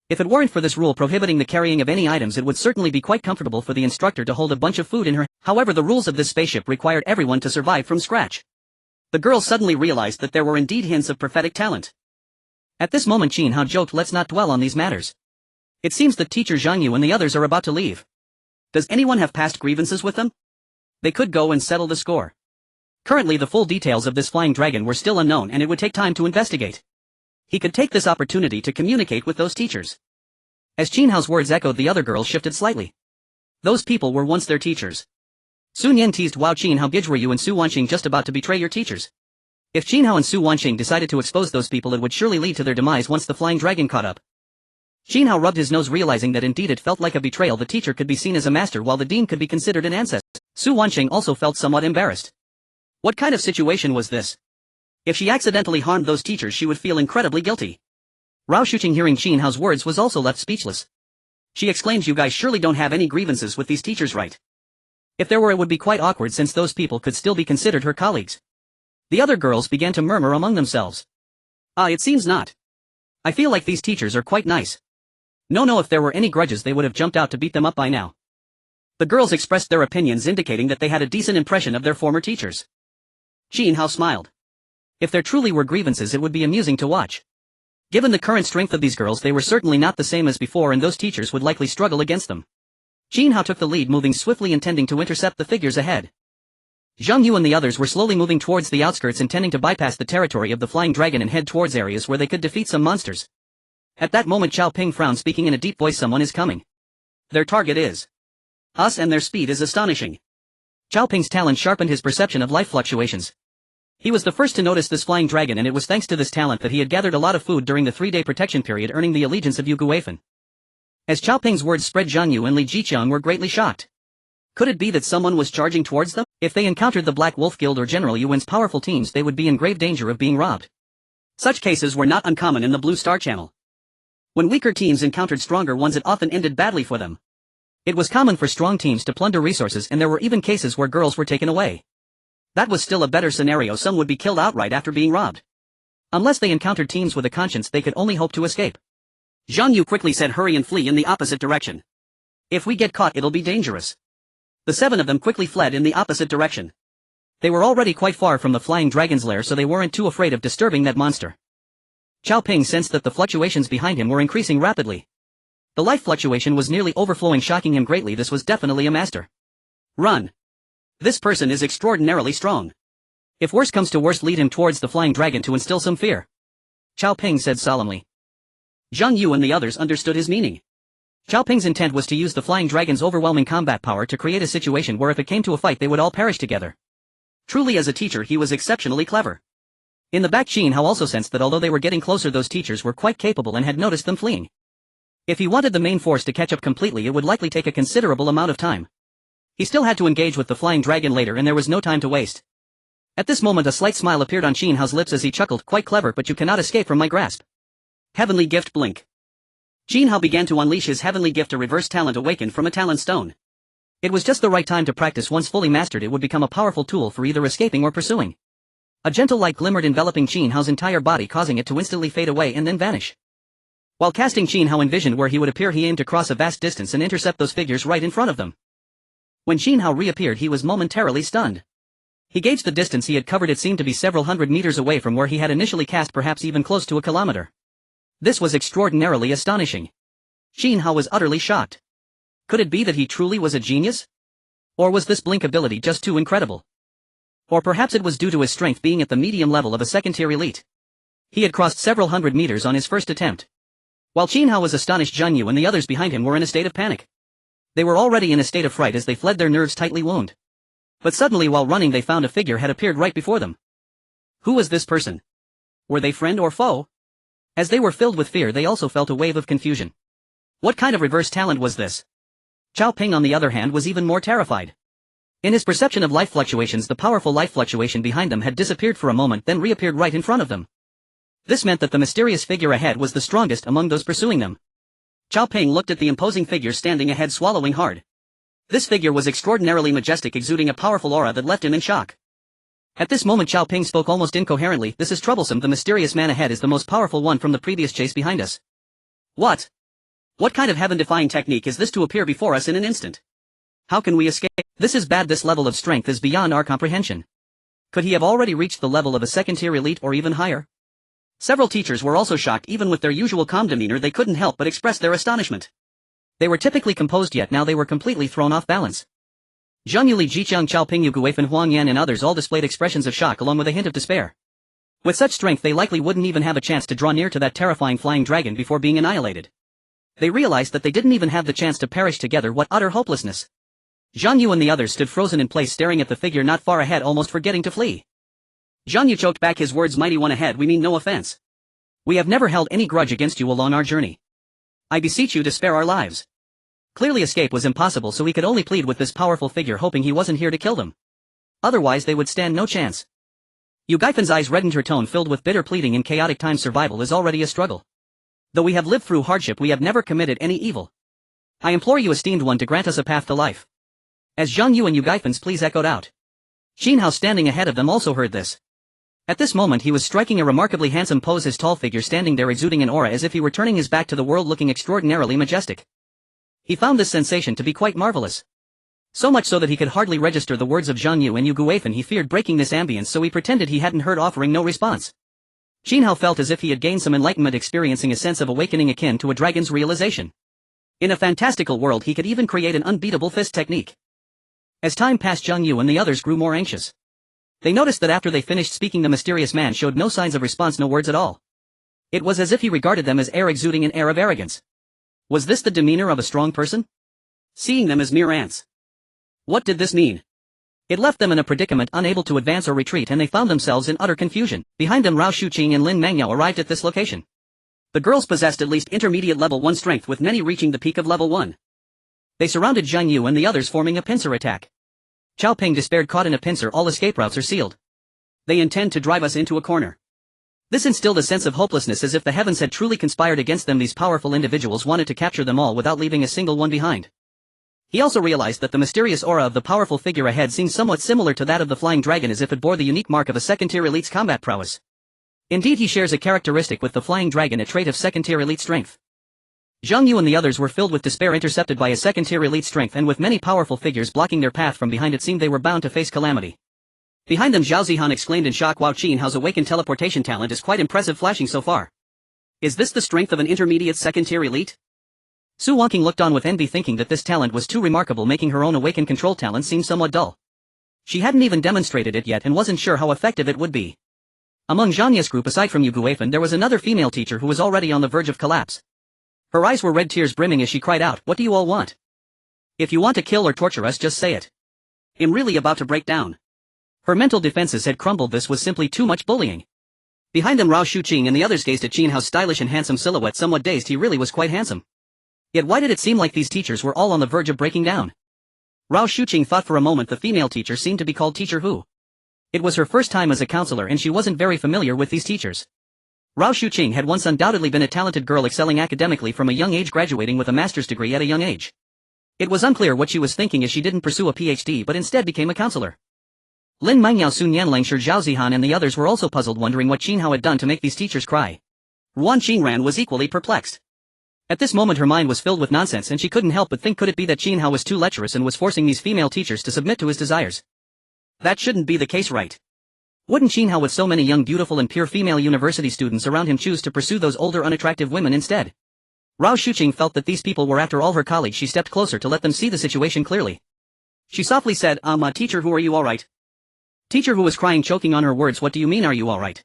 If it weren't for this rule prohibiting the carrying of any items, it would certainly be quite comfortable for the instructor to hold a bunch of food in her. However, the rules of this spaceship required everyone to survive from scratch. The girls suddenly realized that there were indeed hints of prophetic talent. At this moment Qin Hao joked, let's not dwell on these matters. It seems that teacher Zhang Yu and the others are about to leave. Does anyone have past grievances with them? They could go and settle the score. Currently the full details of this flying dragon were still unknown and it would take time to investigate. He could take this opportunity to communicate with those teachers. As Qin Hao's words echoed, the other girls shifted slightly. Those people were once their teachers. Sun Yan teased, wow, Qin Hao, were you and Su Wanxing just about to betray your teachers? If Qin Hao and Su Wanxing decided to expose those people, it would surely lead to their demise once the flying dragon caught up. Qin Hao rubbed his nose, realizing that indeed it felt like a betrayal. The teacher could be seen as a master while the dean could be considered an ancestor. Su Wanxing also felt somewhat embarrassed. What kind of situation was this? If she accidentally harmed those teachers, she would feel incredibly guilty. Rao Shuqing, hearing Qin Hao's words, was also left speechless. She exclaimed, you guys surely don't have any grievances with these teachers, right? If there were, it would be quite awkward since those people could still be considered her colleagues. The other girls began to murmur among themselves. It seems not. I feel like these teachers are quite nice. No, if there were any grudges they would have jumped out to beat them up by now. The girls expressed their opinions, indicating that they had a decent impression of their former teachers. Qin Hao smiled. If there truly were grievances, it would be amusing to watch. Given the current strength of these girls, they were certainly not the same as before, and those teachers would likely struggle against them. Qin Hao took the lead, moving swiftly, intending to intercept the figures ahead. Zhang Yu and the others were slowly moving towards the outskirts, intending to bypass the territory of the flying dragon and head towards areas where they could defeat some monsters. At that moment, Chao Ping frowned, speaking in a deep voice, someone is coming. Their target is us, and their speed is astonishing. Chao Ping's talent sharpened his perception of life fluctuations. He was the first to notice this flying dragon, and it was thanks to this talent that he had gathered a lot of food during the 3-day protection period, earning the allegiance of Yu Guifan. As Chao Ping's words spread, Zhang Yu and Li Jiqiang were greatly shocked. Could it be that someone was charging towards them? If they encountered the Black Wolf Guild or General Yuan's powerful teams, they would be in grave danger of being robbed. Such cases were not uncommon in the Blue Star Channel. When weaker teams encountered stronger ones, it often ended badly for them. It was common for strong teams to plunder resources, and there were even cases where girls were taken away. That was still a better scenario. Some would be killed outright after being robbed. Unless they encountered teams with a conscience, they could only hope to escape. Zhang Yu quickly said, hurry and flee in the opposite direction. If we get caught, it'll be dangerous. The 7 of them quickly fled in the opposite direction. They were already quite far from the flying dragon's lair, so they weren't too afraid of disturbing that monster. Chao Ping sensed that the fluctuations behind him were increasing rapidly. The life fluctuation was nearly overflowing, shocking him greatly. This was definitely a master. Run. This person is extraordinarily strong. If worse comes to worst, lead him towards the flying dragon to instill some fear. Chao Ping said solemnly. Zhang Yu and the others understood his meaning. Chao Ping's intent was to use the flying dragon's overwhelming combat power to create a situation where if it came to a fight they would all perish together. Truly, as a teacher, he was exceptionally clever. In the back, Qin Hao also sensed that although they were getting closer, those teachers were quite capable and had noticed them fleeing. If he wanted the main force to catch up completely, it would likely take a considerable amount of time. He still had to engage with the flying dragon later, and there was no time to waste. At this moment, a slight smile appeared on Qin Hao's lips as he chuckled, quite clever, but you cannot escape from my grasp. Heavenly gift, blink. Qin Hao began to unleash his heavenly gift, a reverse talent awakened from a talent stone. It was just the right time to practice. Once fully mastered, it would become a powerful tool for either escaping or pursuing. A gentle light glimmered, enveloping Qin Hao's entire body, causing it to instantly fade away and then vanish. While casting, Qin Hao envisioned where he would appear. He aimed to cross a vast distance and intercept those figures right in front of them. When Qin Hao reappeared, he was momentarily stunned. He gauged the distance he had covered. It seemed to be several hundred meters away from where he had initially cast, perhaps even close to a kilometer. This was extraordinarily astonishing. Qin Hao was utterly shocked. Could it be that he truly was a genius? Or was this blink ability just too incredible? Or perhaps it was due to his strength being at the medium level of a second-tier elite. He had crossed several hundred meters on his first attempt. While Qin Hao was astonished, Zhang Yu and the others behind him were in a state of panic. They were already in a state of fright as they fled, their nerves tightly wound. But suddenly, while running, they found a figure had appeared right before them. Who was this person? Were they friend or foe? As they were filled with fear, they also felt a wave of confusion. What kind of reverse talent was this? Chao Ping, on the other hand, was even more terrified. In his perception of life fluctuations, the powerful life fluctuation behind them had disappeared for a moment, then reappeared right in front of them. This meant that the mysterious figure ahead was the strongest among those pursuing them. Chao Ping looked at the imposing figure standing ahead, swallowing hard. This figure was extraordinarily majestic, exuding a powerful aura that left him in shock. At this moment, Chao Ping spoke almost incoherently. This is troublesome. The mysterious man ahead is the most powerful one from the previous chase behind us. What? What kind of heaven-defying technique is this to appear before us in an instant? How can we escape? This is bad. This level of strength is beyond our comprehension. Could he have already reached the level of a second-tier elite or even higher? Several teachers were also shocked. Even with their usual calm demeanor, they couldn't help but express their astonishment. They were typically composed, yet now they were completely thrown off balance. Zhang Yu, Li Jiqiang, Chao Ping, Yu Guifan, Huang Yan and others all displayed expressions of shock along with a hint of despair. With such strength, they likely wouldn't even have a chance to draw near to that terrifying flying dragon before being annihilated. They realized that they didn't even have the chance to perish together. What utter hopelessness! Zhang Yu and the others stood frozen in place staring at the figure not far ahead, almost forgetting to flee. Zhang Yu choked back his words, "Mighty one ahead, we mean no offense. We have never held any grudge against you along our journey. I beseech you to spare our lives." Clearly escape was impossible, so he could only plead with this powerful figure, hoping he wasn't here to kill them. Otherwise they would stand no chance. Yu Gaifen's eyes reddened, her tone filled with bitter pleading. In chaotic times survival is already a struggle. Though we have lived through hardship, we have never committed any evil. I implore you, esteemed one, to grant us a path to life. As Zhang Yu and Yu Gaifen's pleas echoed out, Qin Hao standing ahead of them also heard this. At this moment he was striking a remarkably handsome pose, his tall figure standing there exuding an aura as if he were turning his back to the world, looking extraordinarily majestic. He found this sensation to be quite marvelous. So much so that he could hardly register the words of Zhang Yu and Yu Guifen. He feared breaking this ambience, so he pretended he hadn't heard, offering no response. Qin Hao felt as if he had gained some enlightenment, experiencing a sense of awakening akin to a dragon's realization. In a fantastical world he could even create an unbeatable fist technique. As time passed, Zhang Yu and the others grew more anxious. They noticed that after they finished speaking, the mysterious man showed no signs of response, no words at all. It was as if he regarded them as air, exuding an air of arrogance. Was this the demeanor of a strong person? Seeing them as mere ants. What did this mean? It left them in a predicament, unable to advance or retreat, and they found themselves in utter confusion. Behind them, Rao Shuqing and Lin Mangyao arrived at this location. The girls possessed at least intermediate level 1 strength, with many reaching the peak of level 1. They surrounded Zhang Yu and the others, forming a pincer attack. Chao Ping despaired. Caught in a pincer, all escape routes are sealed. They intend to drive us into a corner. This instilled a sense of hopelessness, as if the heavens had truly conspired against them. These powerful individuals wanted to capture them all without leaving a single one behind. He also realized that the mysterious aura of the powerful figure ahead seemed somewhat similar to that of the flying dragon, as if it bore the unique mark of a second-tier elite's combat prowess. Indeed, he shares a characteristic with the flying dragon, a trait of second-tier elite strength. Zhang Yu and the others were filled with despair, intercepted by a second-tier elite strength, and with many powerful figures blocking their path from behind, it seemed they were bound to face calamity. Behind them, Zhao Zihan exclaimed in shock, "Wow, Qin Hao's awakened teleportation talent is quite impressive, flashing so far. Is this the strength of an intermediate second-tier elite?" Su Wangqing looked on with envy, thinking that this talent was too remarkable, making her own awakened control talent seem somewhat dull. She hadn't even demonstrated it yet and wasn't sure how effective it would be. Among Zhang Ye's group, aside from Yu Guifen, there was another female teacher who was already on the verge of collapse. Her eyes were red, tears brimming as she cried out, "What do you all want? If you want to kill or torture us, just say it. I'm really about to break down." Her mental defenses had crumbled. This was simply too much bullying. Behind them, Rao Shuqing and the others gazed at Qin Hao's stylish and handsome silhouette, somewhat dazed. He really was quite handsome. Yet why did it seem like these teachers were all on the verge of breaking down? Rao Shuqing thought for a moment. The female teacher seemed to be called Teacher Hu. It was her first time as a counselor, and she wasn't very familiar with these teachers. Rao Shuqing had once undoubtedly been a talented girl, excelling academically from a young age, graduating with a master's degree at a young age. It was unclear what she was thinking as she didn't pursue a PhD but instead became a counselor. Lin Mangyao, Sun Yanlangshi, Zhao Zihan and the others were also puzzled, wondering what Qin Hao had done to make these teachers cry. Ruan Qingran was equally perplexed. At this moment her mind was filled with nonsense, and she couldn't help but think, could it be that Qin Hao was too lecherous and was forcing these female teachers to submit to his desires? That shouldn't be the case, right? Wouldn't Qin Hao, with so many young, beautiful and pure female university students around him, choose to pursue those older, unattractive women instead? Rao Shuqing felt that these people were after all her colleagues. She stepped closer to let them see the situation clearly. She softly said, Teacher Hu, are you alright?" Teacher Hu was crying, choking on her words. "What do you mean, are you alright?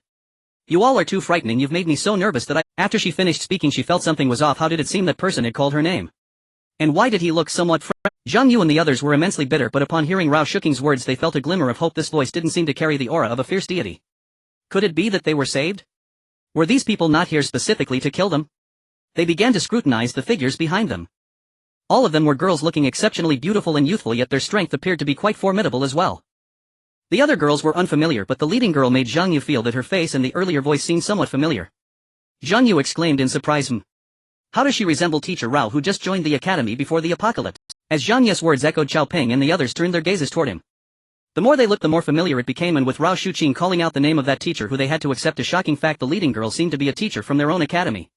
You all are too frightening. You've made me so nervous that I—" After she finished speaking, she felt something was off. How did it seem that person had called her name? And why did he look somewhat Zhang Yu and the others were immensely bitter, but upon hearing Rao Shuqing's words they felt a glimmer of hope. This voice didn't seem to carry the aura of a fierce deity. Could it be that they were saved? Were these people not here specifically to kill them? They began to scrutinize the figures behind them. All of them were girls, looking exceptionally beautiful and youthful, yet their strength appeared to be quite formidable as well. The other girls were unfamiliar, but the leading girl made Zhang Yu feel that her face and the earlier voice seemed somewhat familiar. Zhang Yu exclaimed in surprise, How does she resemble Teacher Rao, who just joined the academy before the apocalypse?" As Zhang Ye's words echoed, Chao Ping and the others turned their gazes toward him. The more they looked, the more familiar it became, and with Rao Shuqing calling out the name of that teacher who they had to accept a shocking fact, the leading girl seemed to be a teacher from their own academy.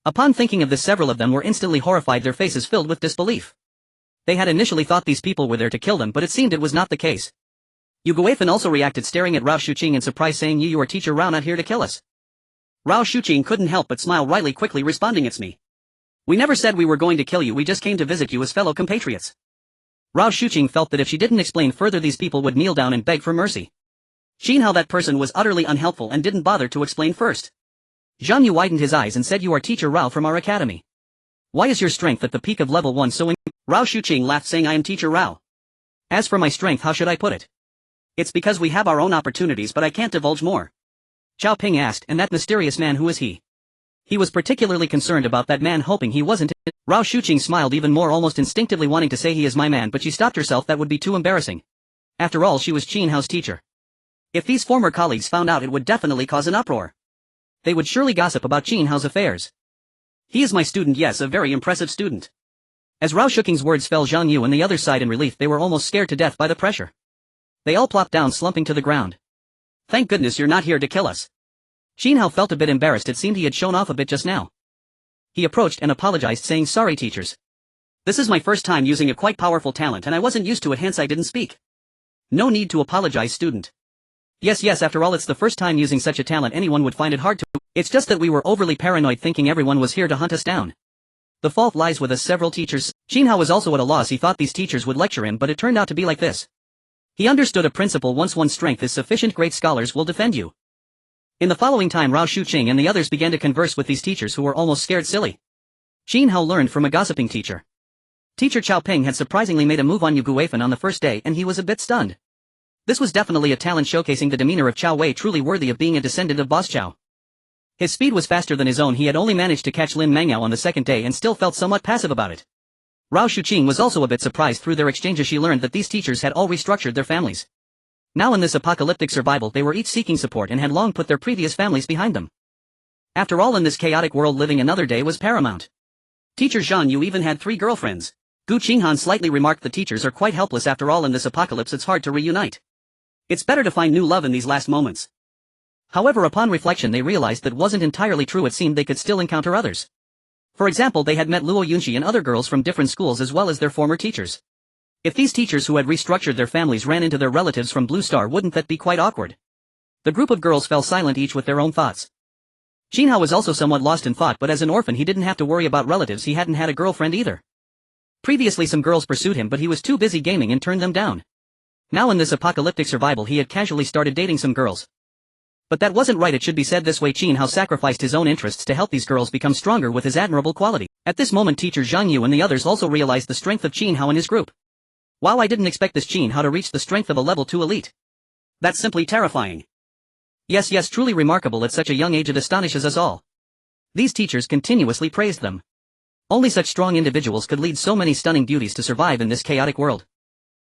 Upon thinking of this, several of them were instantly horrified, their faces filled with disbelief. They had initially thought these people were there to kill them, but it seemed it was not the case. Yu Guifen also reacted, staring at Rao Shuqing in surprise, saying, You are Teacher Rao, not here to kill us." Rao Shuqing couldn't help but smile wryly, quickly responding, "It's me. We never said we were going to kill you, we just came to visit you as fellow compatriots." Rao Shuqing felt that if she didn't explain further, these people would kneel down and beg for mercy. Qin Hao, that person, was utterly unhelpful and didn't bother to explain first. Zhang Yu widened his eyes and said, "You are Teacher Rao from our academy. Why is your strength at the peak of level 1 so in—" Rao Shuqing laughed, saying, "I am Teacher Rao. As for my strength, how should I put it? It's because we have our own opportunities, but I can't divulge more. Zhao Ping asked, and that mysterious man, who is he? He was particularly concerned about that man, hoping he wasn't it. Rao Shuqing smiled even more, almost instinctively wanting to say he is my man, but she stopped herself. That would be too embarrassing. After all, she was Qin Hao's teacher. If these former colleagues found out, it would definitely cause an uproar. They would surely gossip about Qin Hao's affairs. He is my student, yes, a very impressive student. As Rao Shuqing's words fell, Zhang Yu and the other sighed in relief. They were almost scared to death by the pressure. They all plopped down, slumping to the ground. Thank goodness you're not here to kill us. Qin Hao felt a bit embarrassed. It seemed he had shown off a bit just now. He approached and apologized, saying, sorry teachers. This is my first time using a quite powerful talent and I wasn't used to it, hence I didn't speak. No need to apologize, student. Yes, after all it's the first time using such a talent, anyone would find it hard to. It's just that we were overly paranoid, thinking everyone was here to hunt us down. The fault lies with us, several teachers. Qin Hao was also at a loss. He thought these teachers would lecture him, but it turned out to be like this. He understood a principle: once one's strength is sufficient, great scholars will defend you. In the following time, Rao Shuqing and the others began to converse with these teachers, who were almost scared silly. Qin Hao learned from a gossiping teacher. Teacher Zhao Ping had surprisingly made a move on Yu Guifan on the first day, and he was a bit stunned. This was definitely a talent showcasing the demeanor of Chao Wei, truly worthy of being a descendant of Boss Chao. His speed was faster than his own. He had only managed to catch Lin Mangyao on the second day and still felt somewhat passive about it. Rao Shuqing was also a bit surprised. Through their exchanges she learned that these teachers had all restructured their families. Now in this apocalyptic survival they were each seeking support and had long put their previous families behind them. After all, in this chaotic world, living another day was paramount. Teacher Zhang Yu even had 3 girlfriends. Gu Qinghan slightly remarked, the teachers are quite helpless. After all, in this apocalypse it's hard to reunite. It's better to find new love in these last moments. However, upon reflection they realized that wasn't entirely true. It seemed they could still encounter others. For example, they had met Luo Yunxi and other girls from different schools as well as their former teachers. If these teachers who had restructured their families ran into their relatives from Blue Star, wouldn't that be quite awkward? The group of girls fell silent, each with their own thoughts. Qin Hao was also somewhat lost in thought, but as an orphan he didn't have to worry about relatives. He hadn't had a girlfriend either. Previously some girls pursued him, but he was too busy gaming and turned them down. Now in this apocalyptic survival he had casually started dating some girls. But that wasn't right. It should be said this way: Qin Hao sacrificed his own interests to help these girls become stronger with his admirable quality. At this moment teacher Zhang Yu and the others also realized the strength of Qin Hao and his group. Wow, I didn't expect this Qin Hao to reach the strength of a level 2 elite. That's simply terrifying. Yes, truly remarkable. At such a young age it astonishes us all. These teachers continuously praised them. Only such strong individuals could lead so many stunning beauties to survive in this chaotic world.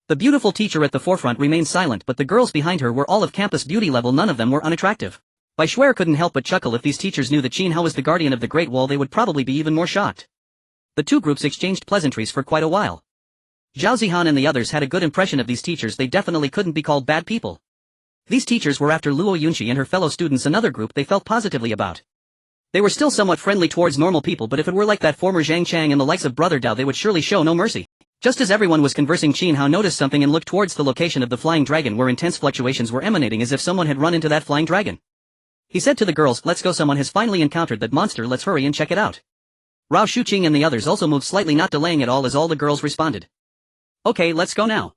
The beautiful teacher at the forefront remained silent, but the girls behind her were all of campus beauty level. None of them were unattractive. Bai Shuer couldn't help but chuckle. If these teachers knew that Qin Hao was the guardian of the Great Wall, they would probably be even more shocked. The two groups exchanged pleasantries for quite a while. Zhao Zihan and the others had a good impression of these teachers. They definitely couldn't be called bad people. These teachers were after Luo Yunxi and her fellow students, another group they felt positively about. They were still somewhat friendly towards normal people, but if it were like that former Zhang Chang and the likes of Brother Dao, they would surely show no mercy. Just as everyone was conversing, Qin Hao noticed something and looked towards the location of the flying dragon, where intense fluctuations were emanating as if someone had run into that flying dragon. He said to the girls, let's go, someone has finally encountered that monster, let's hurry and check it out. Rao Shuqing and the others also moved slightly, not delaying at all, as all the girls responded. Okay, let's go now.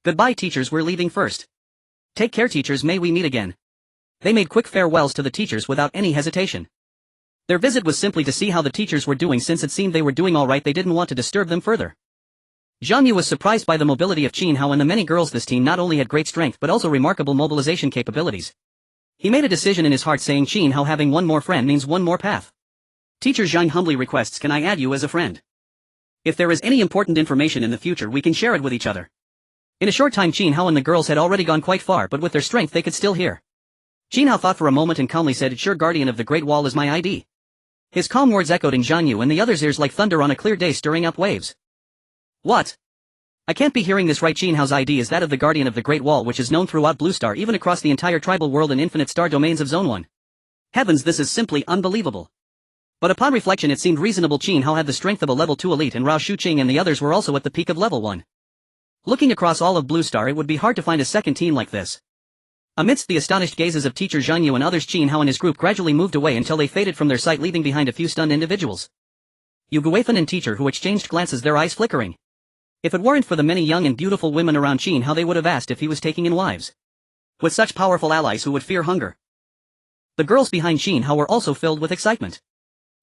Goodbye teachers, we're leaving first. Take care teachers, may we meet again. They made quick farewells to the teachers without any hesitation. Their visit was simply to see how the teachers were doing. Since it seemed they were doing alright, they didn't want to disturb them further. Zhang Yu was surprised by the mobility of Qin Hao and the many girls. This team not only had great strength but also remarkable mobilization capabilities. He made a decision in his heart, saying Qin Hao having one more friend means one more path. Teacher Zhang humbly requests, can I add you as a friend? If there is any important information in the future, we can share it with each other. In a short time Qin Hao and the girls had already gone quite far, but with their strength they could still hear. Qin Hao thought for a moment and calmly said, sure, guardian of the Great Wall is my ID. His calm words echoed in Zhang Yu and the others' ears like thunder on a clear day, stirring up waves. What? I can't be hearing this right. Qin Hao's ID is that of the guardian of the Great Wall, which is known throughout Blue Star, even across the entire tribal world and infinite star domains of Zone 1. Heavens, this is simply unbelievable. But upon reflection it seemed reasonable. Qin Hao had the strength of a level 2 elite, and Rao Shuqing and the others were also at the peak of level 1. Looking across all of Blue Star, it would be hard to find a second team like this. Amidst the astonished gazes of teacher Zhang Yu and others, Qin Hao and his group gradually moved away until they faded from their sight, leaving behind a few stunned individuals. Yu Guifan and teacher, who exchanged glances, their eyes flickering. If it weren't for the many young and beautiful women around Qin Hao, they would have asked if he was taking in wives. With such powerful allies, who would fear hunger? The girls behind Qin Hao were also filled with excitement.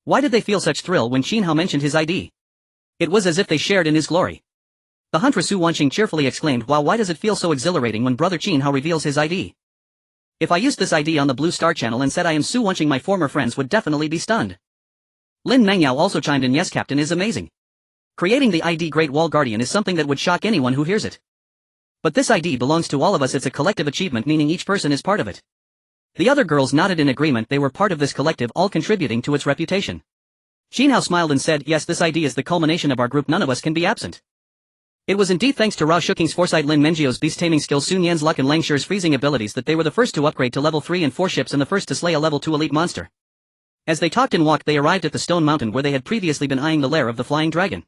Why did they feel such thrill when Qin Hao mentioned his ID? It was as if they shared in his glory. The huntress Su Wanqing cheerfully exclaimed, wow, why does it feel so exhilarating when brother Qin Hao reveals his ID? If I used this ID on the Blue Star channel and said I am Su Wanqing, my former friends would definitely be stunned. Lin Mengyao also chimed in, yes captain, is amazing. Creating the ID Great Wall Guardian is something that would shock anyone who hears it. But this ID belongs to all of us, it's a collective achievement, meaning each person is part of it. The other girls nodded in agreement, they were part of this collective, all contributing to its reputation. Qin Hao smiled and said, yes, this ID is the culmination of our group, none of us can be absent. It was indeed thanks to Rao Shuking's foresight, Lin Menjiao's beast-taming skills, Sun Yan's luck and Lang Shi's freezing abilities that they were the first to upgrade to level 3 and 4 ships and the first to slay a level 2 elite monster. As they talked and walked, they arrived at the stone mountain where they had previously been eyeing the lair of the flying dragon.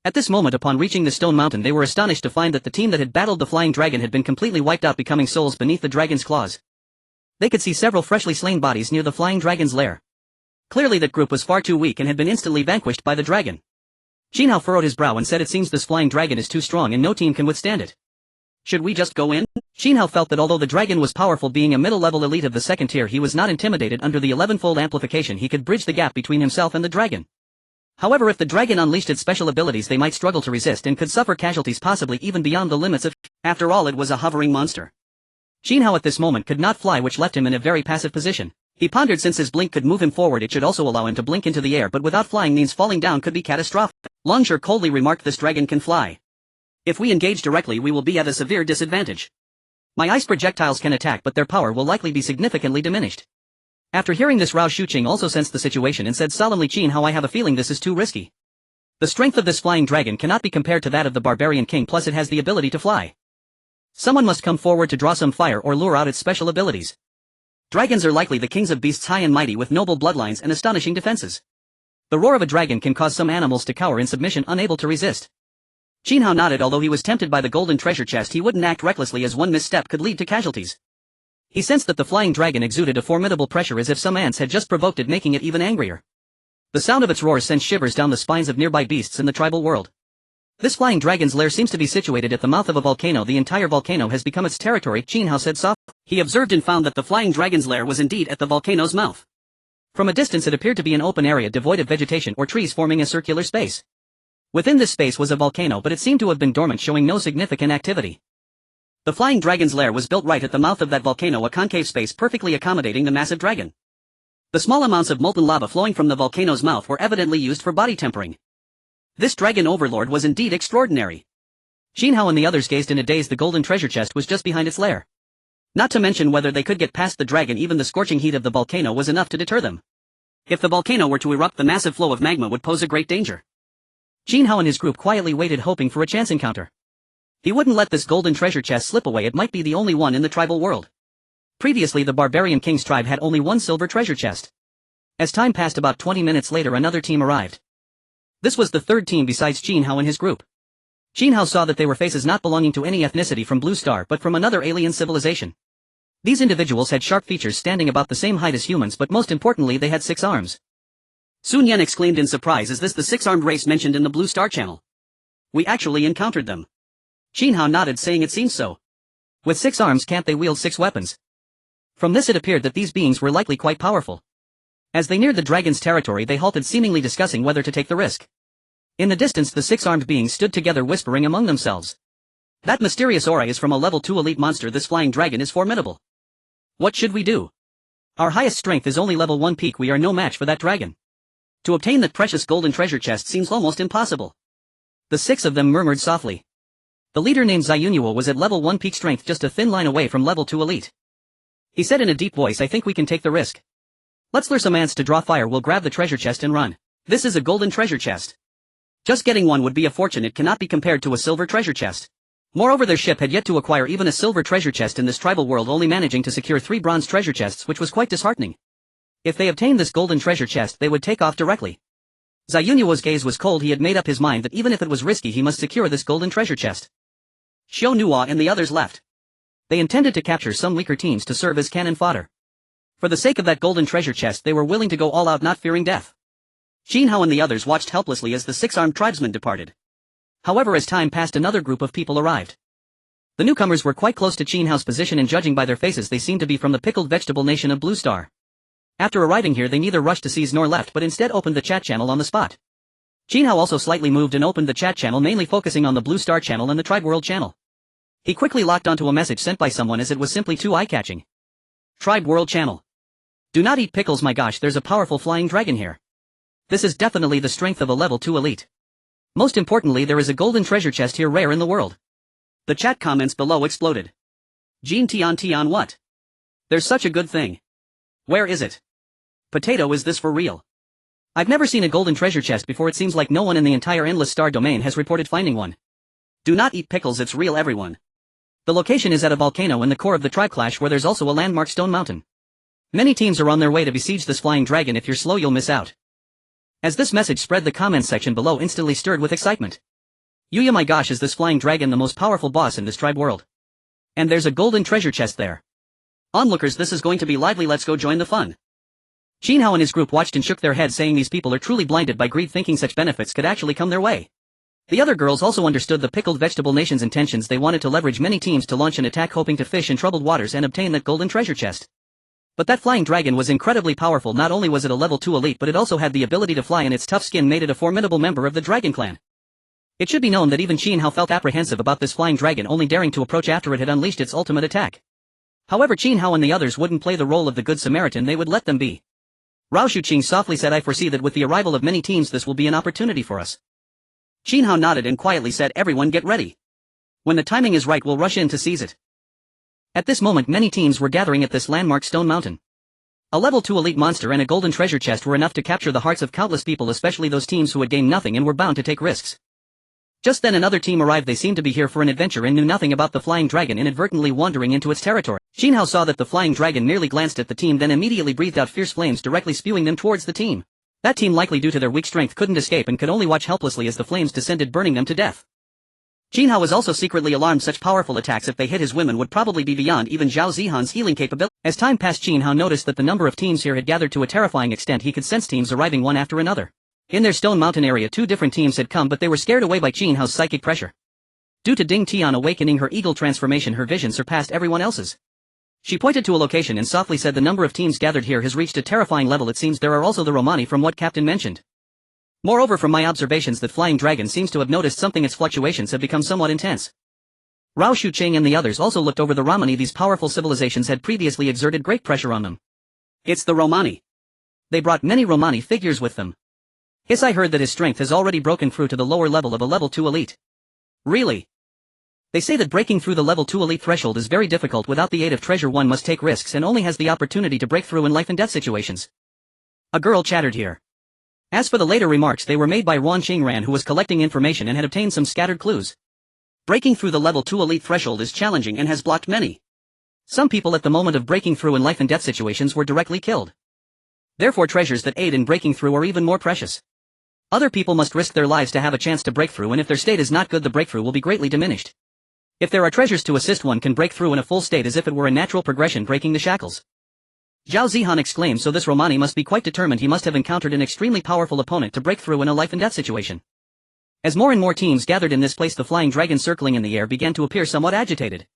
At this moment, upon reaching the stone mountain, they were astonished to find that the team that had battled the flying dragon had been completely wiped out, becoming souls beneath the dragon's claws. They could see several freshly slain bodies near the flying dragon's lair. Clearly that group was far too weak and had been instantly vanquished by the dragon. Qin Hao furrowed his brow and said, it seems this flying dragon is too strong and no team can withstand it. Should we just go in? Qin Hao felt that although the dragon was powerful, being a middle-level elite of the second tier, he was not intimidated. Under the 11-fold amplification, he could bridge the gap between himself and the dragon. However, if the dragon unleashed its special abilities, they might struggle to resist and could suffer casualties, possibly even beyond the limits of... After all, it was a hovering monster. Qin Hao at this moment could not fly, which left him in a very passive position. He pondered, since his blink could move him forward, it should also allow him to blink into the air, but without flying means falling down could be catastrophic. Longshire coldly remarked, this dragon can fly. If we engage directly, we will be at a severe disadvantage. My ice projectiles can attack, but their power will likely be significantly diminished. After hearing this, Rao Shuqing also sensed the situation and said solemnly, Qin Hao, I have a feeling this is too risky. The strength of this flying dragon cannot be compared to that of the barbarian king, plus it has the ability to fly. Someone must come forward to draw some fire or lure out its special abilities. Dragons are likely the kings of beasts, high and mighty with noble bloodlines and astonishing defenses. The roar of a dragon can cause some animals to cower in submission, unable to resist. Qin Hao nodded. Although he was tempted by the golden treasure chest, he wouldn't act recklessly, as one misstep could lead to casualties. He sensed that the flying dragon exuded a formidable pressure, as if some ants had just provoked it, making it even angrier. The sound of its roars sent shivers down the spines of nearby beasts in the tribal world. This flying dragon's lair seems to be situated at the mouth of a volcano. The entire volcano has become its territory, Qin Hao said softly. He observed and found that the flying dragon's lair was indeed at the volcano's mouth. From a distance it appeared to be an open area devoid of vegetation or trees, forming a circular space. Within this space was a volcano, but it seemed to have been dormant, showing no significant activity. The flying dragon's lair was built right at the mouth of that volcano, a concave space perfectly accommodating the massive dragon. The small amounts of molten lava flowing from the volcano's mouth were evidently used for body tempering. This dragon overlord was indeed extraordinary. Qin Hao and the others gazed in a daze. The golden treasure chest was just behind its lair. Not to mention whether they could get past the dragon, even the scorching heat of the volcano was enough to deter them. If the volcano were to erupt, the massive flow of magma would pose a great danger. Qin Hao and his group quietly waited, hoping for a chance encounter. He wouldn't let this golden treasure chest slip away. It might be the only one in the tribal world. Previously, the barbarian king's tribe had only one silver treasure chest. As time passed, about 20 minutes later, another team arrived. This was the third team besides Qin Hao and his group. Qin Hao saw that they were faces not belonging to any ethnicity from Blue Star, but from another alien civilization. These individuals had sharp features, standing about the same height as humans, but most importantly they had 6 arms. Sun Yan exclaimed in surprise, is this the 6-armed race mentioned in the Blue Star channel? We actually encountered them. Qin Hao nodded, saying it seems so. With 6 arms, can't they wield 6 weapons? From this it appeared that these beings were likely quite powerful. As they neared the dragon's territory, they halted, seemingly discussing whether to take the risk. In the distance, the 6-armed beings stood together, whispering among themselves. That mysterious aura is from a level 2 elite monster. This flying dragon is formidable. What should we do? Our highest strength is only level 1 peak. We are no match for that dragon. To obtain that precious golden treasure chest seems almost impossible. The 6 of them murmured softly. The leader, named Ziyunuo, was at level 1 peak strength, just a thin line away from level 2 elite. He said in a deep voice, I think we can take the risk. Let's lure some ants to draw fire. We'll grab the treasure chest and run. This is a golden treasure chest. Just getting one would be a fortune. It cannot be compared to a silver treasure chest. Moreover, their ship had yet to acquire even a silver treasure chest in this tribal world, only managing to secure 3 bronze treasure chests, which was quite disheartening. If they obtained this golden treasure chest, they would take off directly. Ziyunuo's gaze was cold. He had made up his mind that even if it was risky, he must secure this golden treasure chest. Xiao Nuo and the others left. They intended to capture some weaker teams to serve as cannon fodder. For the sake of that golden treasure chest, they were willing to go all out, not fearing death. Qin Hao and the others watched helplessly as the 6-armed tribesmen departed. However, as time passed, another group of people arrived. The newcomers were quite close to Qin Hao's position, and judging by their faces, they seemed to be from the pickled vegetable nation of Blue Star. After arriving here, they neither rushed to seize nor left, but instead opened the chat channel on the spot. Qin Hao also slightly moved and opened the chat channel, mainly focusing on the Blue Star channel and the Tribe World channel. He quickly locked onto a message sent by someone as it was simply too eye-catching. Tribe World channel. Do not eat pickles, my gosh, there's a powerful flying dragon here. This is definitely the strength of a level 2 elite. Most importantly, there is a golden treasure chest here, rare in the world. The chat comments below exploded. Jean Tian what? There's such a good thing. Where is it? Potato, is this for real? I've never seen a golden treasure chest before. It seems like no one in the entire Endless Star domain has reported finding one. Do not eat pickles, it's real, everyone. The location is at a volcano in the core of the Tribe Clash, where there's also a landmark stone mountain. Many teams are on their way to besiege this flying dragon. If you're slow, you'll miss out. As this message spread, the comments section below instantly stirred with excitement. Yuya, my gosh, is this flying dragon the most powerful boss in this tribe world? And there's a golden treasure chest there. Onlookers, this is going to be lively, let's go join the fun. Qin Hao and his group watched and shook their heads, saying these people are truly blinded by greed, thinking such benefits could actually come their way. The other girls also understood the pickled vegetable nation's intentions. They wanted to leverage many teams to launch an attack, hoping to fish in troubled waters and obtain that golden treasure chest. But that flying dragon was incredibly powerful. Not only was it a level 2 elite, but it also had the ability to fly, and its tough skin made it a formidable member of the dragon clan. It should be known that even Qin Hao felt apprehensive about this flying dragon, only daring to approach after it had unleashed its ultimate attack. However, Qin Hao and the others wouldn't play the role of the Good Samaritan, they would let them be. Rao Shuqing softly said, I foresee that with the arrival of many teams this will be an opportunity for us. Qin Hao nodded and quietly said, everyone get ready. When the timing is right, we'll rush in to seize it. At this moment, many teams were gathering at this landmark stone mountain. A level 2 elite monster and a golden treasure chest were enough to capture the hearts of countless people, especially those teams who had gained nothing and were bound to take risks. Just then another team arrived. They seemed to be here for an adventure and knew nothing about the flying dragon inadvertently wandering into its territory. Qin Hao saw that the flying dragon merely glanced at the team, then immediately breathed out fierce flames, directly spewing them towards the team. That team, likely due to their weak strength, couldn't escape and could only watch helplessly as the flames descended, burning them to death. Qin Hao was also secretly alarmed. Such powerful attacks, if they hit his women, would probably be beyond even Zhao Zihan's healing capability. As time passed, Qin Hao noticed that the number of teams here had gathered to a terrifying extent. He could sense teams arriving one after another. In their stone mountain area, 2 different teams had come, but they were scared away by Qin Hao's psychic pressure. Due to Ding Tian awakening her eagle transformation, her vision surpassed everyone else's. She pointed to a location and softly said, the number of teams gathered here has reached a terrifying level. It seems there are also the Romani, from what Captain mentioned. Moreover, from my observations, that flying dragon seems to have noticed something. Its fluctuations have become somewhat intense. Rao Shuqing and the others also looked over the Romani. These powerful civilizations had previously exerted great pressure on them. It's the Romani. They brought many Romani figures with them. Yes, I heard that his strength has already broken through to the lower level of a level 2 elite. Really? They say that breaking through the level 2 elite threshold is very difficult. Without the aid of treasure, one must take risks and only has the opportunity to break through in life and death situations. A girl chattered here. As for the later remarks, they were made by Wan Qingran, who was collecting information and had obtained some scattered clues. Breaking through the level 2 elite threshold is challenging and has blocked many. Some people at the moment of breaking through in life and death situations were directly killed. Therefore, treasures that aid in breaking through are even more precious. Other people must risk their lives to have a chance to break through, and if their state is not good, the breakthrough will be greatly diminished. If there are treasures to assist, one can break through in a full state as if it were a natural progression, breaking the shackles. Zhao Zihan exclaimed, so this Romani must be quite determined. He must have encountered an extremely powerful opponent to break through in a life and death situation. As more and more teams gathered in this place, the flying dragon circling in the air began to appear somewhat agitated.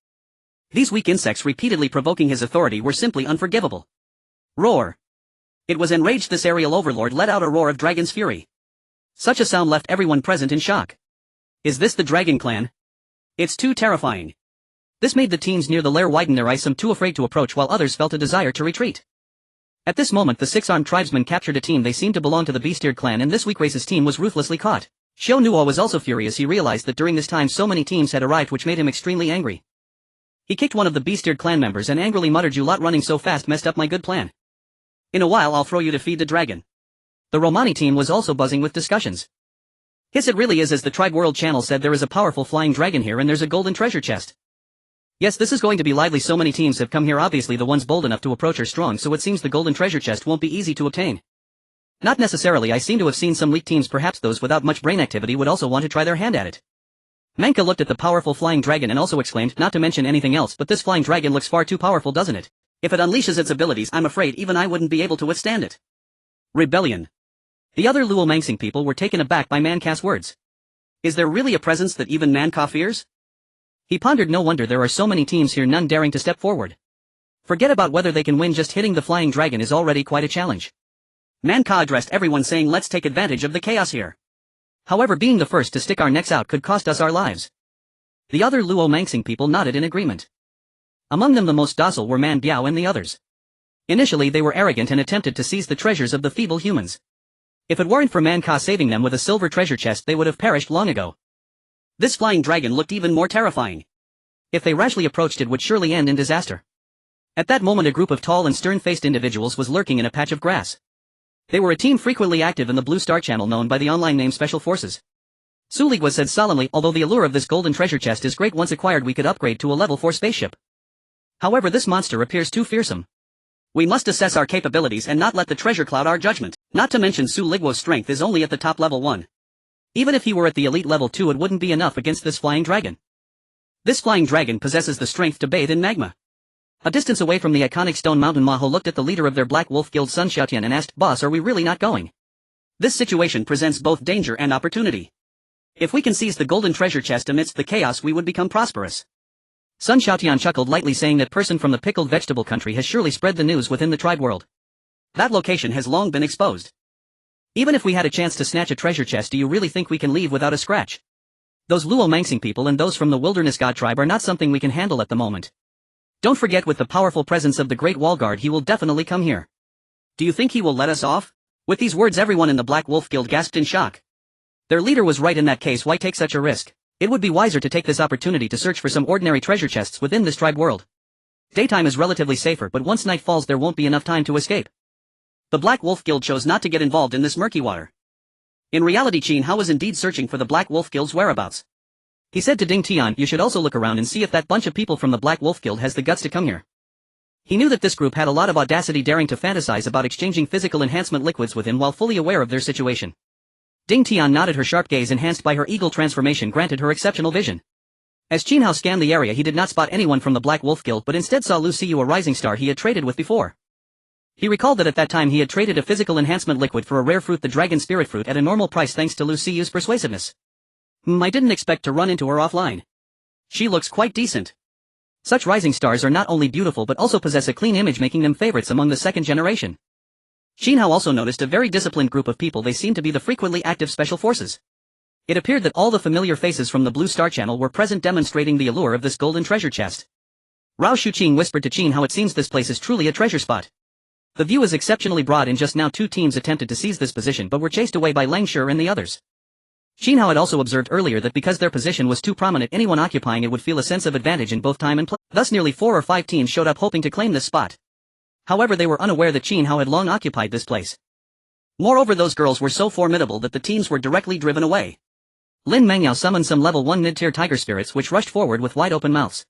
These weak insects repeatedly provoking his authority were simply unforgivable. Roar! It was enraged. This aerial overlord let out a roar of dragon's fury. Such a sound left everyone present in shock. Is this the Dragon Clan? It's too terrifying. This made the teams near the lair widen their eyes, some too afraid to approach, while others felt a desire to retreat. At this moment, the 6-armed tribesmen captured a team. They seemed to belong to the Beast-eared clan, and this weak race's team was ruthlessly caught. Xiao Nuo was also furious. He realized that during this time so many teams had arrived, which made him extremely angry. He kicked one of the Beast-eared clan members and angrily muttered, "You lot running so fast messed up my good plan. In a while I'll throw you to feed the dragon." The Romani team was also buzzing with discussions. Yes, it really is. As the Tribe World channel said, there is a powerful flying dragon here and there's a golden treasure chest. Yes, this is going to be lively. So many teams have come here. Obviously the ones bold enough to approach are strong, so it seems the golden treasure chest won't be easy to obtain. Not necessarily. I seem to have seen some weak teams. Perhaps those without much brain activity would also want to try their hand at it. Manka looked at the powerful flying dragon and also exclaimed, not to mention anything else, but this flying dragon looks far too powerful, doesn't it? If it unleashes its abilities, I'm afraid even I wouldn't be able to withstand it. Rebellion. The other Luo Mangsing people were taken aback by Manka's words. Is there really a presence that even Manka fears? He pondered. No wonder there are so many teams here, none daring to step forward. Forget about whether they can win, just hitting the flying dragon is already quite a challenge. Manka addressed everyone saying, let's take advantage of the chaos here. However, being the first to stick our necks out could cost us our lives. The other Luo Mangsing people nodded in agreement. Among them the most docile were Man Biao and the others. Initially they were arrogant and attempted to seize the treasures of the feeble humans. If it weren't for Man Ka saving them with a silver treasure chest they would have perished long ago. This flying dragon looked even more terrifying. If they rashly approached it would surely end in disaster. At that moment a group of tall and stern-faced individuals was lurking in a patch of grass. They were a team frequently active in the Blue Star Channel known by the online name Special Forces. Su Liguo said solemnly, although the allure of this golden treasure chest is great, once acquired we could upgrade to a level 4 spaceship. However, this monster appears too fearsome. We must assess our capabilities and not let the treasure cloud our judgment. Not to mention Su Liguo's strength is only at the top level 1. Even if he were at the elite level 2 it wouldn't be enough against this flying dragon. This flying dragon possesses the strength to bathe in magma. A distance away from the iconic stone mountain, Maho looked at the leader of their Black Wolf Guild, Sun Xiaotian, and asked, "Boss, are we really not going? This situation presents both danger and opportunity. If we can seize the golden treasure chest amidst the chaos we would become prosperous." Sun Xiaotian chuckled lightly, saying that person from the pickled vegetable country has surely spread the news within the tribe world. That location has long been exposed. Even if we had a chance to snatch a treasure chest, do you really think we can leave without a scratch? Those Luo Mangsing people and those from the Wilderness God tribe are not something we can handle at the moment. Don't forget, with the powerful presence of the Great Wall Guard he will definitely come here. Do you think he will let us off? With these words everyone in the Black Wolf Guild gasped in shock. Their leader was right. In that case, why take such a risk? It would be wiser to take this opportunity to search for some ordinary treasure chests within this tribe world. Daytime is relatively safer, but once night falls there won't be enough time to escape. The Black Wolf Guild chose not to get involved in this murky water. In reality, Qin Hao was indeed searching for the Black Wolf Guild's whereabouts. He said to Ding Tian, "You should also look around and see if that bunch of people from the Black Wolf Guild has the guts to come here." He knew that this group had a lot of audacity, daring to fantasize about exchanging physical enhancement liquids with him while fully aware of their situation. Ding Tian nodded, her sharp gaze enhanced by her eagle transformation granted her exceptional vision. As Qin Hao scanned the area he did not spot anyone from the Black Wolf Guild but instead saw Lu Xiyu, a rising star he had traded with before. He recalled that at that time he had traded a physical enhancement liquid for a rare fruit, the Dragon Spirit Fruit, at a normal price thanks to Lu Xiyu's persuasiveness. I didn't expect to run into her offline. She looks quite decent. Such rising stars are not only beautiful but also possess a clean image, making them favorites among the second generation. Qin Hao also noticed a very disciplined group of people. They seemed to be the frequently active special forces. It appeared that all the familiar faces from the Blue Star Channel were present, demonstrating the allure of this golden treasure chest. Rao Shuqing whispered to Qin Hao, "It seems this place is truly a treasure spot. The view is exceptionally broad, and just now 2 teams attempted to seize this position but were chased away by Lang Shi and the others." Qin Hao had also observed earlier that because their position was too prominent, anyone occupying it would feel a sense of advantage in both time and place. Thus nearly 4 or 5 teams showed up hoping to claim this spot. However, they were unaware that Qin Hao had long occupied this place. Moreover, those girls were so formidable that the teams were directly driven away. Lin Mengyao summoned some level 1 mid-tier tiger spirits which rushed forward with wide-open mouths.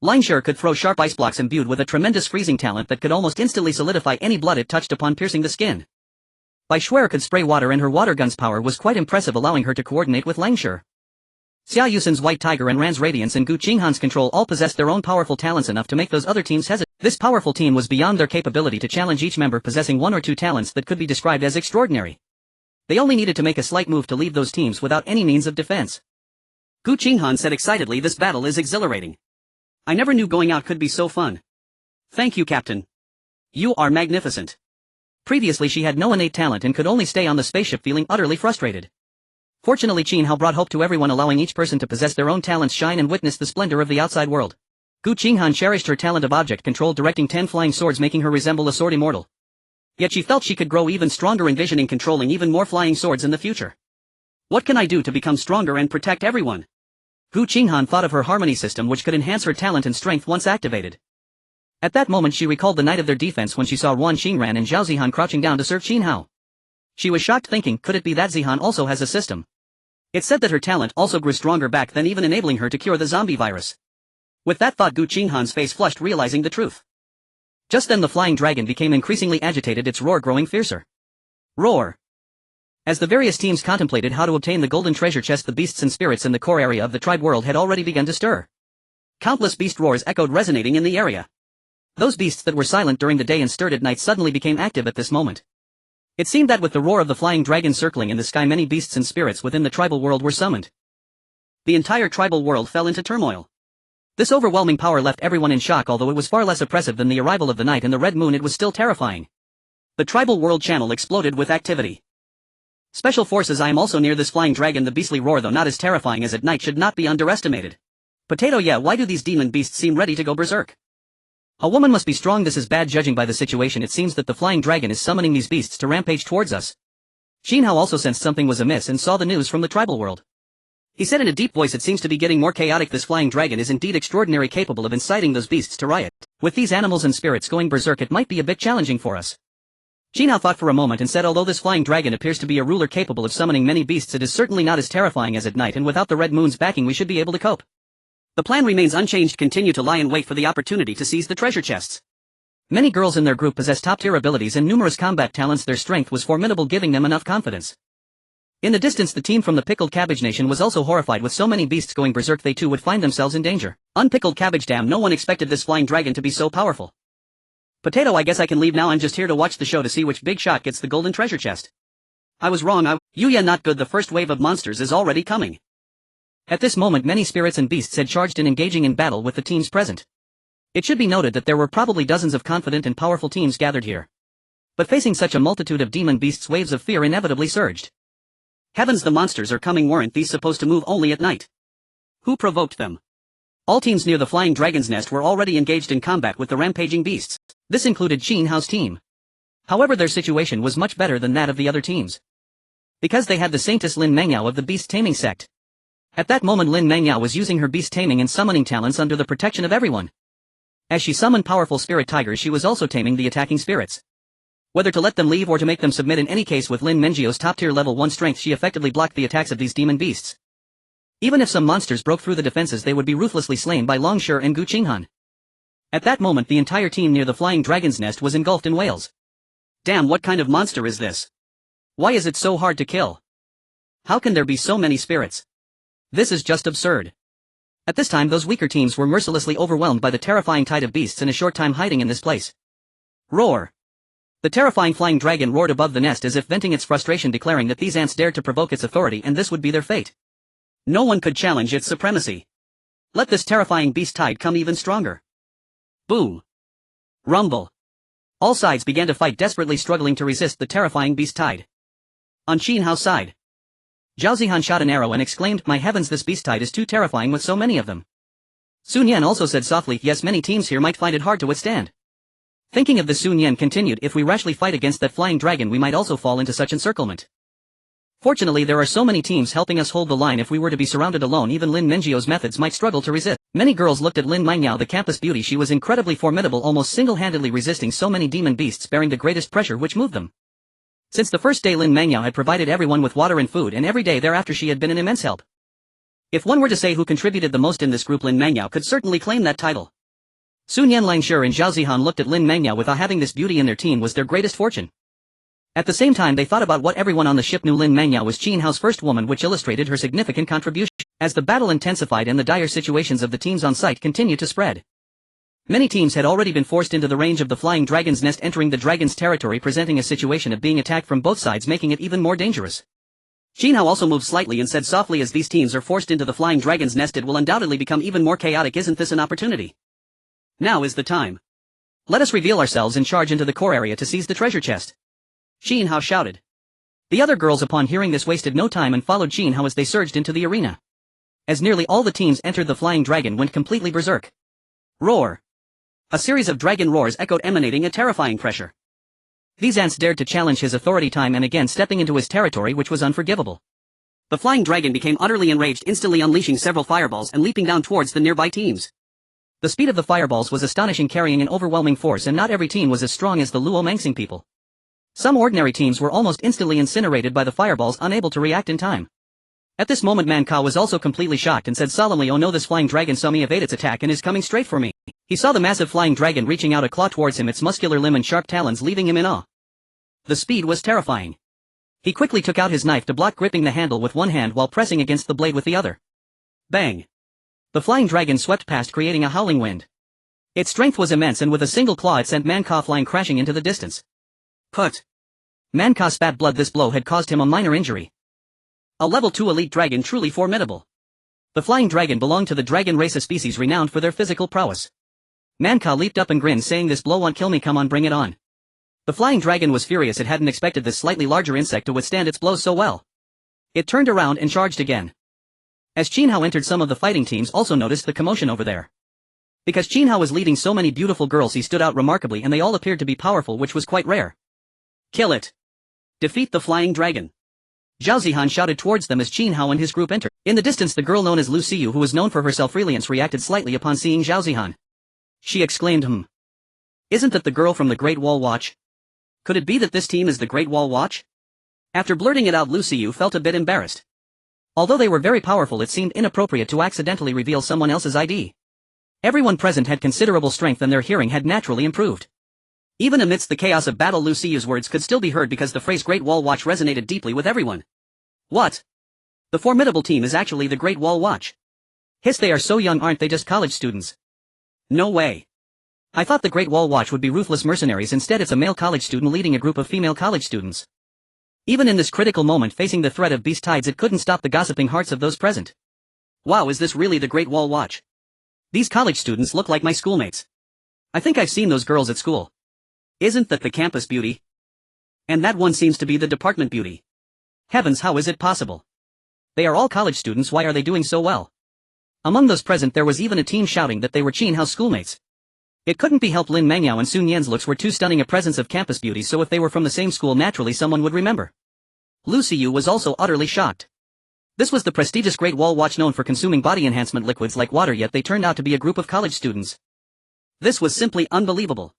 Lang Shi could throw sharp ice blocks imbued with a tremendous freezing talent that could almost instantly solidify any blood it touched upon, piercing the skin. Bai Shuer could spray water, and her water gun's power was quite impressive, allowing her to coordinate with Lang Shi. Xia Yusen's White Tiger and Ran's Radiance and Gu Qinghan's Control all possessed their own powerful talents enough to make those other teams hesitate. This powerful team was beyond their capability to challenge, each member possessing 1 or 2 talents that could be described as extraordinary. They only needed to make a slight move to leave those teams without any means of defense. Gu Qinghan said excitedly, "This battle is exhilarating. I never knew going out could be so fun. Thank you, Captain. You are magnificent." Previously she had no innate talent and could only stay on the spaceship feeling utterly frustrated. Fortunately Qin Hao brought hope to everyone, allowing each person to possess their own talents, shine and witness the splendor of the outside world. Gu Qinghan cherished her talent of object control, directing 10 flying swords, making her resemble a sword immortal. Yet she felt she could grow even stronger, envisioning controlling even more flying swords in the future. What can I do to become stronger and protect everyone? Gu Qinghan thought of her harmony system, which could enhance her talent and strength once activated. At that moment she recalled the night of their defense when she saw Ruan Xingran and Zhao Zihan crouching down to serve Qin Hao. She was shocked, thinking, could it be that Zihan also has a system? It said that her talent also grew stronger back then, even enabling her to cure the zombie virus. With that thought Gu Qinghan's face flushed, realizing the truth. Just then the flying dragon became increasingly agitated, its roar growing fiercer. Roar! As the various teams contemplated how to obtain the golden treasure chest, the beasts and spirits in the core area of the tribe world had already begun to stir. Countless beast roars echoed, resonating in the area. Those beasts that were silent during the day and stirred at night suddenly became active at this moment. It seemed that with the roar of the flying dragon circling in the sky, many beasts and spirits within the tribal world were summoned. The entire tribal world fell into turmoil. This overwhelming power left everyone in shock. Although it was far less oppressive than the arrival of the night and the red moon, it was still terrifying. The tribal world channel exploded with activity. Special forces. I am also near this flying dragon. The beastly roar, though not as terrifying as at night, should not be underestimated. Potato. Yeah, why do these demon beasts seem ready to go berserk? A woman must be strong. This is bad. Judging by the situation, it seems that the flying dragon is summoning these beasts to rampage towards us. Qin Hao also sensed something was amiss and saw the news from the tribal world. He said in a deep voice, it seems to be getting more chaotic. This flying dragon is indeed extraordinary, capable of inciting those beasts to riot. With these animals and spirits going berserk, it might be a bit challenging for us. Qin Hao thought for a moment and said, although this flying dragon appears to be a ruler capable of summoning many beasts, it is certainly not as terrifying as at night, and without the red moon's backing we should be able to cope. The plan remains unchanged. Continue to lie in wait for the opportunity to seize the treasure chests. Many girls in their group possess top-tier abilities and numerous combat talents. Their strength was formidable, giving them enough confidence. In the distance, the team from the Pickled Cabbage Nation was also horrified. With so many beasts going berserk, they too would find themselves in danger. Unpickled cabbage. Damn, no one expected this flying dragon to be so powerful. Potato. I guess I can leave now. I'm just here to watch the show to see which big shot gets the golden treasure chest. I was wrong. Yeah, not good. The first wave of monsters is already coming. At this moment, many spirits and beasts had charged in, engaging in battle with the teams present. It should be noted that there were probably dozens of confident and powerful teams gathered here. But facing such a multitude of demon beasts, waves of fear inevitably surged. Heavens, the monsters are coming. Weren't these supposed to move only at night? Who provoked them? All teams near the flying dragon's nest were already engaged in combat with the rampaging beasts. This included Qin Hao's team. However, their situation was much better than that of the other teams, because they had the Saintess Lin Mengyao of the beast taming sect. At that moment, Lin Mengyao was using her beast taming and summoning talents under the protection of everyone. As she summoned powerful spirit tigers, she was also taming the attacking spirits. Whether to let them leave or to make them submit, in any case, with Lin Mengyao top-tier level 1 strength, she effectively blocked the attacks of these demon beasts. Even if some monsters broke through the defenses, they would be ruthlessly slain by Longshire and Gu Qinghan. At that moment, the entire team near the flying dragon's nest was engulfed in wails. Damn, what kind of monster is this? Why is it so hard to kill? How can there be so many spirits? This is just absurd. At this time, those weaker teams were mercilessly overwhelmed by the terrifying tide of beasts in a short time hiding in this place. Roar! The terrifying flying dragon roared above the nest as if venting its frustration, declaring that these ants dared to provoke its authority and this would be their fate. No one could challenge its supremacy. Let this terrifying beast tide come even stronger. Boom! Rumble! All sides began to fight, desperately struggling to resist the terrifying beast tide. On Qin Hao's side, Zhao Zihan shot an arrow and exclaimed, "My heavens, this beast tide is too terrifying with so many of them." Sun Yan also said softly, "Yes, many teams here might find it hard to withstand." Thinking of this, Sun Yan continued, "If we rashly fight against that flying dragon, we might also fall into such encirclement. Fortunately, there are so many teams helping us hold the line. If we were to be surrounded alone, even Lin Mengyao's methods might struggle to resist." Many girls looked at Lin Mengyao, the campus beauty. She was incredibly formidable, almost single-handedly resisting so many demon beasts, bearing the greatest pressure which moved them. Since the first day, Lin Mengyao had provided everyone with water and food, and every day thereafter she had been an immense help. If one were to say who contributed the most in this group, Lin Mengyao could certainly claim that title. Sun Yan, Langshur and Zhao Zihan looked at Lin Mengyao with awe. Having this beauty in their team was their greatest fortune. At the same time, they thought about what everyone on the ship knew. Lin Mengyao was Qin Hao's first woman, which illustrated her significant contribution. As the battle intensified and the dire situations of the teams on site continued to spread, many teams had already been forced into the range of the flying dragon's nest, entering the dragon's territory, presenting a situation of being attacked from both sides, making it even more dangerous. Qin Hao also moved slightly and said softly, "As these teams are forced into the flying dragon's nest, it will undoubtedly become even more chaotic. Isn't this an opportunity? Now is the time. Let us reveal ourselves and charge into the core area to seize the treasure chest." Qin Hao shouted. The other girls, upon hearing this, wasted no time and followed Qin Hao as they surged into the arena. As nearly all the teams entered, the flying dragon went completely berserk. Roar! A series of dragon roars echoed, emanating a terrifying pressure. These ants dared to challenge his authority time and again, stepping into his territory, which was unforgivable. The flying dragon became utterly enraged, instantly unleashing several fireballs and leaping down towards the nearby teams. The speed of the fireballs was astonishing, carrying an overwhelming force, and not every team was as strong as the Luo Mangsing people. Some ordinary teams were almost instantly incinerated by the fireballs, unable to react in time. At this moment, Man Ka was also completely shocked and said solemnly, "Oh no, this flying dragon saw me evade its attack and is coming straight for me." He saw the massive flying dragon reaching out a claw towards him, its muscular limb and sharp talons leaving him in awe. The speed was terrifying. He quickly took out his knife to block, gripping the handle with one hand while pressing against the blade with the other. Bang! The flying dragon swept past, creating a howling wind. Its strength was immense, and with a single claw it sent Man Ka flying crashing into the distance. Put! Man Ka spat blood. This blow had caused him a minor injury. A level 2 elite dragon, truly formidable. The flying dragon belonged to the dragon race, a species renowned for their physical prowess. Man Ka leaped up and grinned, saying, "This blow won't kill me. Come on, bring it on." The flying dragon was furious it hadn't expected this slightly larger insect to withstand its blows so well. It turned around and charged again. As Qin Hao entered, some of the fighting teams also noticed the commotion over there. Because Qin Hao was leading so many beautiful girls, he stood out remarkably and they all appeared to be powerful, which was quite rare. Kill it. Defeat the flying dragon. Zhao Zihan shouted towards them as Qin Hao and his group entered. In the distance, the girl known as Lu Xiu, who was known for her self-reliance, reacted slightly upon seeing Zhao Zihan. She exclaimed, Isn't that the girl from the Great Wall Watch? Could it be that this team is the Great Wall Watch? After blurting it out, Lu Xiu felt a bit embarrassed. Although they were very powerful, it seemed inappropriate to accidentally reveal someone else's ID. Everyone present had considerable strength and their hearing had naturally improved. Even amidst the chaos of battle, Lu Xiu's words could still be heard because the phrase Great Wall Watch resonated deeply with everyone. What? The formidable team is actually the Great Wall Watch. Hiss, they are so young, aren't they just college students? No way. I thought the Great Wall Watch would be ruthless mercenaries, instead it's a male college student leading a group of female college students. Even in this critical moment facing the threat of beast tides, it couldn't stop the gossiping hearts of those present. Wow, is this really the Great Wall Watch? These college students look like my schoolmates. I think I've seen those girls at school. Isn't that the campus beauty? And that one seems to be the department beauty. Heavens, how is it possible? They are all college students, why are they doing so well? Among those present there was even a team shouting that they were Qin Hao's schoolmates. It couldn't be helped, Lin Mengyao and Sun Yan's looks were too stunning a presence of campus beauty, so if they were from the same school, naturally someone would remember. Lu Xiu was also utterly shocked. This was the prestigious Great Wall Watch known for consuming body enhancement liquids like water, yet they turned out to be a group of college students. This was simply unbelievable.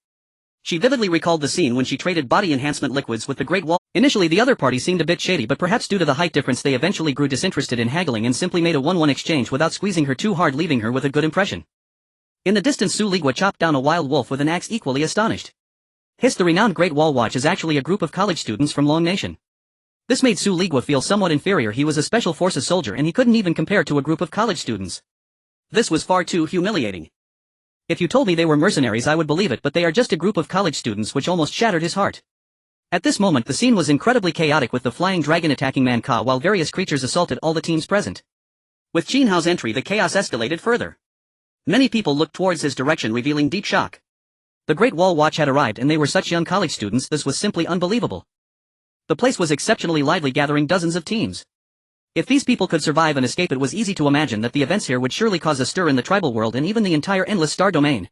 She vividly recalled the scene when she traded body enhancement liquids with the Great Wall. Initially the other party seemed a bit shady, but perhaps due to the height difference they eventually grew disinterested in haggling and simply made a 1-1 exchange without squeezing her too hard, leaving her with a good impression. In the distance, Su Ligua chopped down a wild wolf with an axe, equally astonished. Hiss, the renowned Great Wall Watch is actually a group of college students from Long Nation. This made Su Ligua feel somewhat inferior. He was a special forces soldier and he couldn't even compare to a group of college students. This was far too humiliating. If you told me they were mercenaries I would believe it, but they are just a group of college students, which almost shattered his heart. At this moment the scene was incredibly chaotic, with the flying dragon attacking Man Ka while various creatures assaulted all the teams present. With Qin Hao's entry the chaos escalated further. Many people looked towards his direction, revealing deep shock. The Great Wall Watch had arrived and they were such young college students, this was simply unbelievable. The place was exceptionally lively, gathering dozens of teams. If these people could survive and escape, it was easy to imagine that the events here would surely cause a stir in the tribal world and even the entire endless star domain.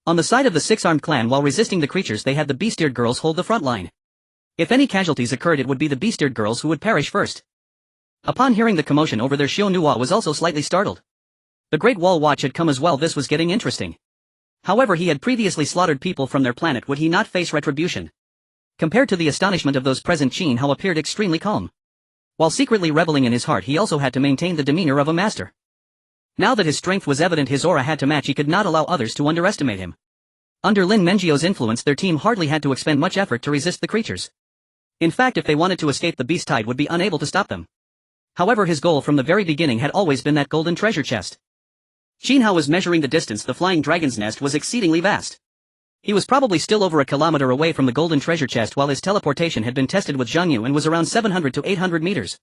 On the side of the six-armed clan, while resisting the creatures, they had the beast-eared girls hold the front line. If any casualties occurred, it would be the beast-eared girls who would perish first. Upon hearing the commotion over there, Xiao Nuo was also slightly startled. The Great Wall Watch had come as well. This was getting interesting. However, he had previously slaughtered people from their planet. Would he not face retribution? Compared to the astonishment of those present, Qin Hao appeared extremely calm. While secretly reveling in his heart, he also had to maintain the demeanor of a master. Now that his strength was evident, his aura had to match. He could not allow others to underestimate him. Under Lin Menjiao's influence, their team hardly had to expend much effort to resist the creatures. In fact, if they wanted to escape, the beast tide would be unable to stop them. However, his goal from the very beginning had always been that golden treasure chest. Qin Hao was measuring the distance. The flying dragon's nest was exceedingly vast. He was probably still over a kilometer away from the golden treasure chest, while his teleportation had been tested with Zhang Yu and was around 700 to 800 meters.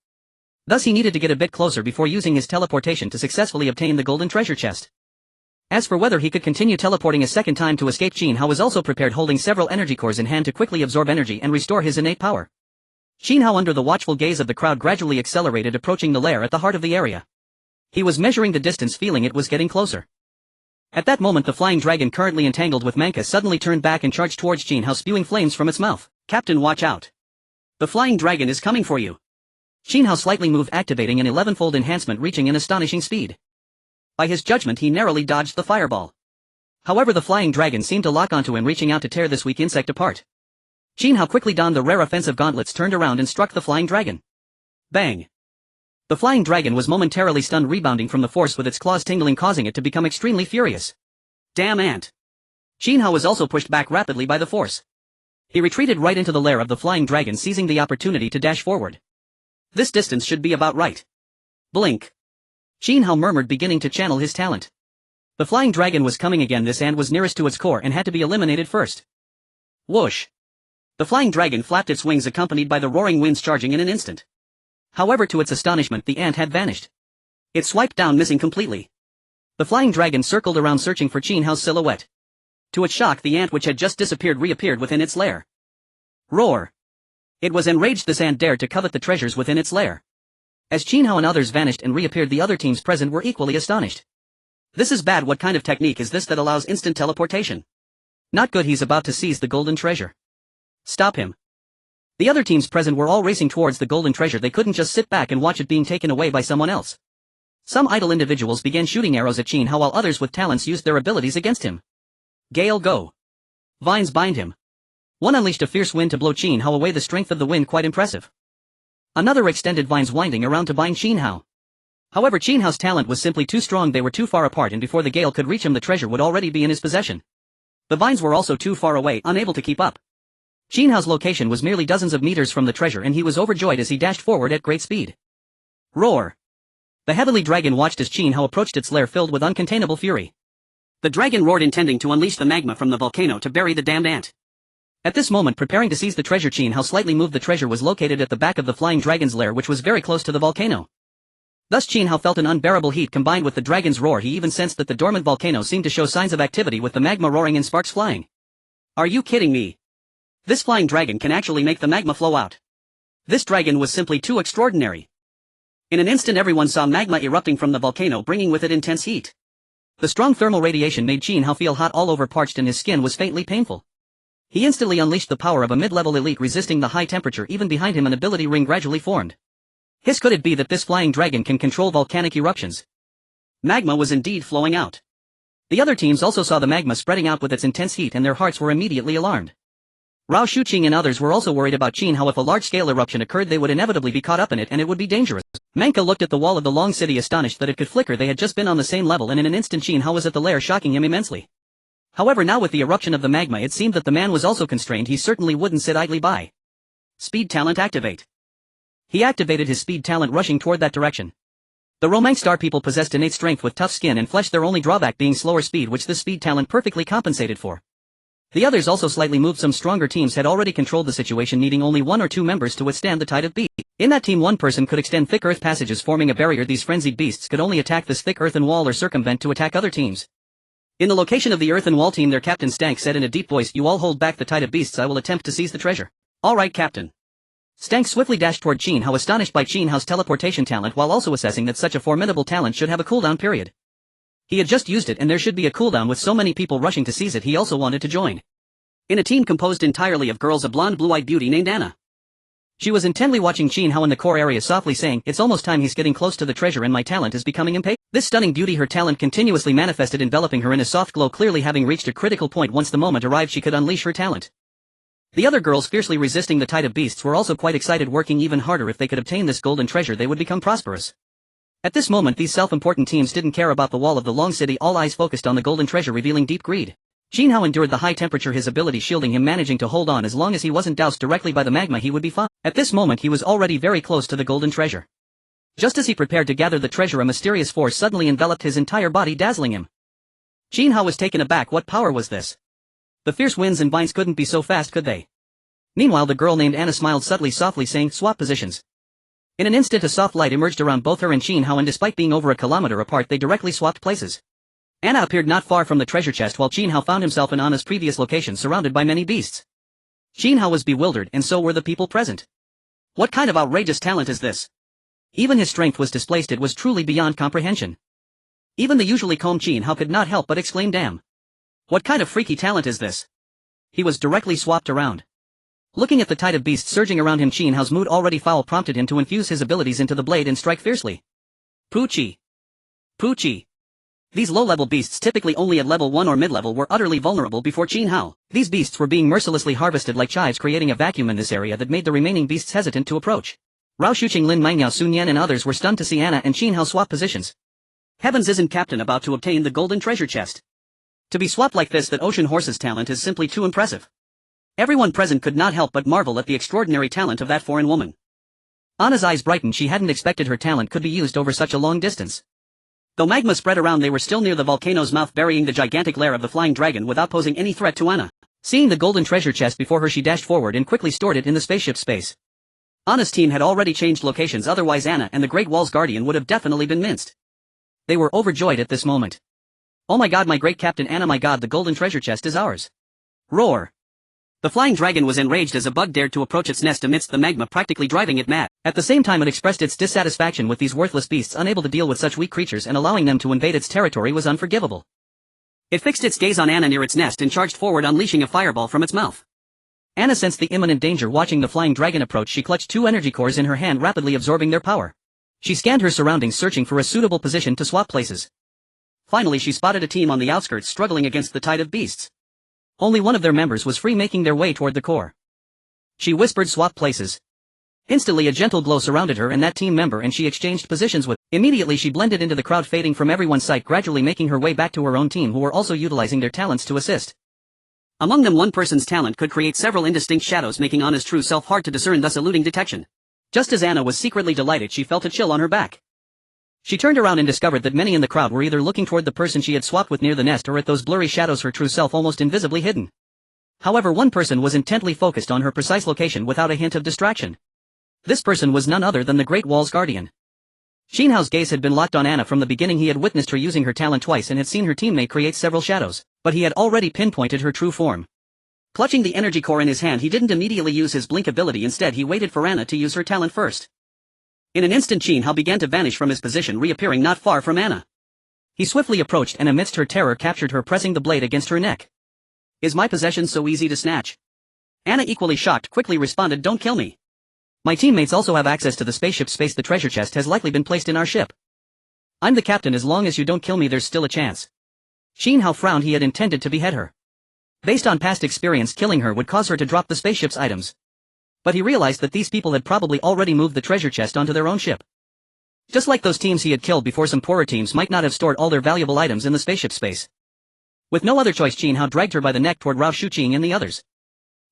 Thus he needed to get a bit closer before using his teleportation to successfully obtain the golden treasure chest. As for whether he could continue teleporting a second time to escape, Qin Hao was also prepared, holding several energy cores in hand to quickly absorb energy and restore his innate power. Qin Hao, under the watchful gaze of the crowd, gradually accelerated, approaching the lair at the heart of the area. He was measuring the distance, feeling it was getting closer. At that moment the flying dragon, currently entangled with Manka, suddenly turned back and charged towards Qin Hao, spewing flames from its mouth. Captain, watch out. The flying dragon is coming for you. Qin Hao slightly moved, activating an 11-fold enhancement, reaching an astonishing speed. By his judgment he narrowly dodged the fireball. However, the flying dragon seemed to lock onto him, reaching out to tear this weak insect apart. Qin Hao quickly donned the rare offensive gauntlets, turned around and struck the flying dragon. Bang! The flying dragon was momentarily stunned, rebounding from the force with its claws tingling, causing it to become extremely furious. Damn ant! Qin Hao was also pushed back rapidly by the force. He retreated right into the lair of the flying dragon, seizing the opportunity to dash forward. This distance should be about right. Blink! Qin Hao murmured, beginning to channel his talent. The flying dragon was coming again. This ant was nearest to its core and had to be eliminated first. Whoosh! The flying dragon flapped its wings, accompanied by the roaring winds, charging in an instant. However, to its astonishment, the ant had vanished. It swiped down, missing completely. The flying dragon circled around, searching for Qin Hao's silhouette. To its shock, the ant which had just disappeared reappeared within its lair. Roar! It was enraged the sand dared to covet the treasures within its lair. As Qin Hao and others vanished and reappeared, the other teams present were equally astonished. This is bad. What kind of technique is this that allows instant teleportation? Not good. He's about to seize the golden treasure. Stop him. The other teams present were all racing towards the golden treasure. They couldn't just sit back and watch it being taken away by someone else. Some idle individuals began shooting arrows at Qin Hao while others with talents used their abilities against him. Gale go. Vines bind him. One unleashed a fierce wind to blow Qin Hao away. The strength of the wind quite impressive. Another extended vines winding around to bind Qin Hao. However, Qin Hao's talent was simply too strong. They were too far apart, and before the gale could reach him the treasure would already be in his possession. The vines were also too far away, unable to keep up. Qin Hao's location was merely dozens of meters from the treasure, and he was overjoyed as he dashed forward at great speed. Roar! The heavenly dragon watched as Qin Hao approached its lair filled with uncontainable fury. The dragon roared, intending to unleash the magma from the volcano to bury the damned ant. At this moment, preparing to seize the treasure, Qin Hao slightly moved. The treasure was located at the back of the flying dragon's lair, which was very close to the volcano. Thus Qin Hao felt an unbearable heat combined with the dragon's roar. He even sensed that the dormant volcano seemed to show signs of activity, with the magma roaring and sparks flying. Are you kidding me? This flying dragon can actually make the magma flow out. This dragon was simply too extraordinary. In an instant everyone saw magma erupting from the volcano, bringing with it intense heat. The strong thermal radiation made Qin Hao feel hot all over, parched, and his skin was faintly painful. He instantly unleashed the power of a mid-level elite, resisting the high temperature. Even behind him an ability ring gradually formed. Could it be that this flying dragon can control volcanic eruptions? Magma was indeed flowing out. The other teams also saw the magma spreading out with its intense heat, and their hearts were immediately alarmed. Rao Shuqing and others were also worried about Qin Hao. If a large-scale eruption occurred, they would inevitably be caught up in it, and it would be dangerous. Menka looked at the wall of the long city, astonished that it could flicker. They had just been on the same level, and in an instant Qin Hao was at the lair, shocking him immensely. However, now with the eruption of the magma, it seemed that the man was also constrained. He certainly wouldn't sit idly by. Speed talent activate. He activated his speed talent, rushing toward that direction. The Romang star people possessed innate strength with tough skin and flesh, their only drawback being slower speed, which this speed talent perfectly compensated for. The others also slightly moved. Some stronger teams had already controlled the situation, needing only one or two members to withstand the tide of beasts. In that team, one person could extend thick earth passages, forming a barrier. These frenzied beasts could only attack this thick earthen wall or circumvent to attack other teams. In the location of the earthen wall team, their captain Stank said in a deep voice, "You all hold back the tide of beasts. I will attempt to seize the treasure." "All right, Captain." Stank swiftly dashed toward Qin Hao, astonished by Qin Hao's teleportation talent, while also assessing that such a formidable talent should have a cooldown period. He had just used it, and there should be a cooldown. With so many people rushing to seize it, he also wanted to join. In a team composed entirely of girls, a blonde blue-eyed beauty named Anna. She was intently watching Qin Hao in the core area, softly saying, "It's almost time. He's getting close to the treasure and my talent is becoming impatient." This stunning beauty, her talent continuously manifested, enveloping her in a soft glow. Clearly having reached a critical point, once the moment arrived she could unleash her talent. The other girls, fiercely resisting the tide of beasts, were also quite excited, working even harder. If they could obtain this golden treasure, they would become prosperous. At this moment these self-important teams didn't care about the wall of the long city, all eyes focused on the golden treasure, revealing deep greed. Qin Hao endured the high temperature, his ability shielding him, managing to hold on. As long as he wasn't doused directly by the magma, he would be fine. At this moment he was already very close to the golden treasure. Just as he prepared to gather the treasure, a mysterious force suddenly enveloped his entire body, dazzling him. Qin Hao was taken aback. What power was this? The fierce winds and vines couldn't be so fast, could they? Meanwhile the girl named Anna smiled subtly, softly saying, "Swap positions." In an instant a soft light emerged around both her and Qin Hao, and despite being over a kilometer apart, they directly swapped places. Anna appeared not far from the treasure chest, while Qin Hao found himself in Anna's previous location, surrounded by many beasts. Qin Hao was bewildered, and so were the people present. What kind of outrageous talent is this? Even his strength was displaced. It was truly beyond comprehension. Even the usually calm Qin Hao could not help but exclaim, "Damn! What kind of freaky talent is this?" He was directly swapped around. Looking at the tide of beasts surging around him, Qin Hao's mood already foul prompted him to infuse his abilities into the blade and strike fiercely. Poochie! Poochie! These low-level beasts, typically only at level 1 or mid-level, were utterly vulnerable before Qin Hao. These beasts were being mercilessly harvested like chives, creating a vacuum in this area that made the remaining beasts hesitant to approach. Rao Shuqing, Lin Mangyao, Sun Yan and others were stunned to see Anna and Qin Hao swap positions. Heavens, isn't Captain about to obtain the golden treasure chest? To be swapped like this, that ocean horse's talent is simply too impressive. Everyone present could not help but marvel at the extraordinary talent of that foreign woman. Anna's eyes brightened. She hadn't expected her talent could be used over such a long distance. Though magma spread around, they were still near the volcano's mouth, burying the gigantic lair of the flying dragon without posing any threat to Anna. Seeing the golden treasure chest before her, she dashed forward and quickly stored it in the spaceship's space. Anna's team had already changed locations, otherwise Anna and the Great Wall's guardian would have definitely been minced. They were overjoyed at this moment. "Oh my god, my great Captain Anna, my god, the golden treasure chest is ours." Roar! The flying dragon was enraged as a bug dared to approach its nest amidst the magma, practically driving it mad. At the same time, it expressed its dissatisfaction with these worthless beasts unable to deal with such weak creatures, and allowing them to invade its territory was unforgivable. It fixed its gaze on Anna near its nest and charged forward, unleashing a fireball from its mouth. Anna sensed the imminent danger. Watching the flying dragon approach, she clutched 2 energy cores in her hand, rapidly absorbing their power. She scanned her surroundings, searching for a suitable position to swap places. Finally, she spotted a team on the outskirts struggling against the tide of beasts. Only one of their members was free, making their way toward the core. She whispered, "Swap places." Instantly a gentle glow surrounded her and that team member, and she exchanged positions with. Immediately she blended into the crowd, fading from everyone's sight, gradually making her way back to her own team, who were also utilizing their talents to assist. Among them, one person's talent could create several indistinct shadows, making Anna's true self hard to discern, thus eluding detection. Just as Anna was secretly delighted, she felt a chill on her back. She turned around and discovered that many in the crowd were either looking toward the person she had swapped with near the nest, or at those blurry shadows, her true self almost invisibly hidden. However, one person was intently focused on her precise location without a hint of distraction. This person was none other than the Great Wall's guardian. Qin Hao's gaze had been locked on Anna from the beginning. He had witnessed her using her talent twice and had seen her teammate create several shadows, but he had already pinpointed her true form. Clutching the energy core in his hand, he didn't immediately use his blink ability. Instead, he waited for Anna to use her talent first. In an instant, Qin Hao began to vanish from his position, reappearing not far from Anna. He swiftly approached and amidst her terror captured her, pressing the blade against her neck. "Is my possession so easy to snatch?" Anna, equally shocked, quickly responded, "Don't kill me. My teammates also have access to the spaceship space. The treasure chest has likely been placed in our ship. I'm the captain. As long as you don't kill me, there's still a chance." Qin Hao frowned. He had intended to behead her. Based on past experience, killing her would cause her to drop the spaceship's items. But he realized that these people had probably already moved the treasure chest onto their own ship. Just like those teams he had killed before, some poorer teams might not have stored all their valuable items in the spaceship space. With no other choice, Qin Hao dragged her by the neck toward Rao Shuqing and the others.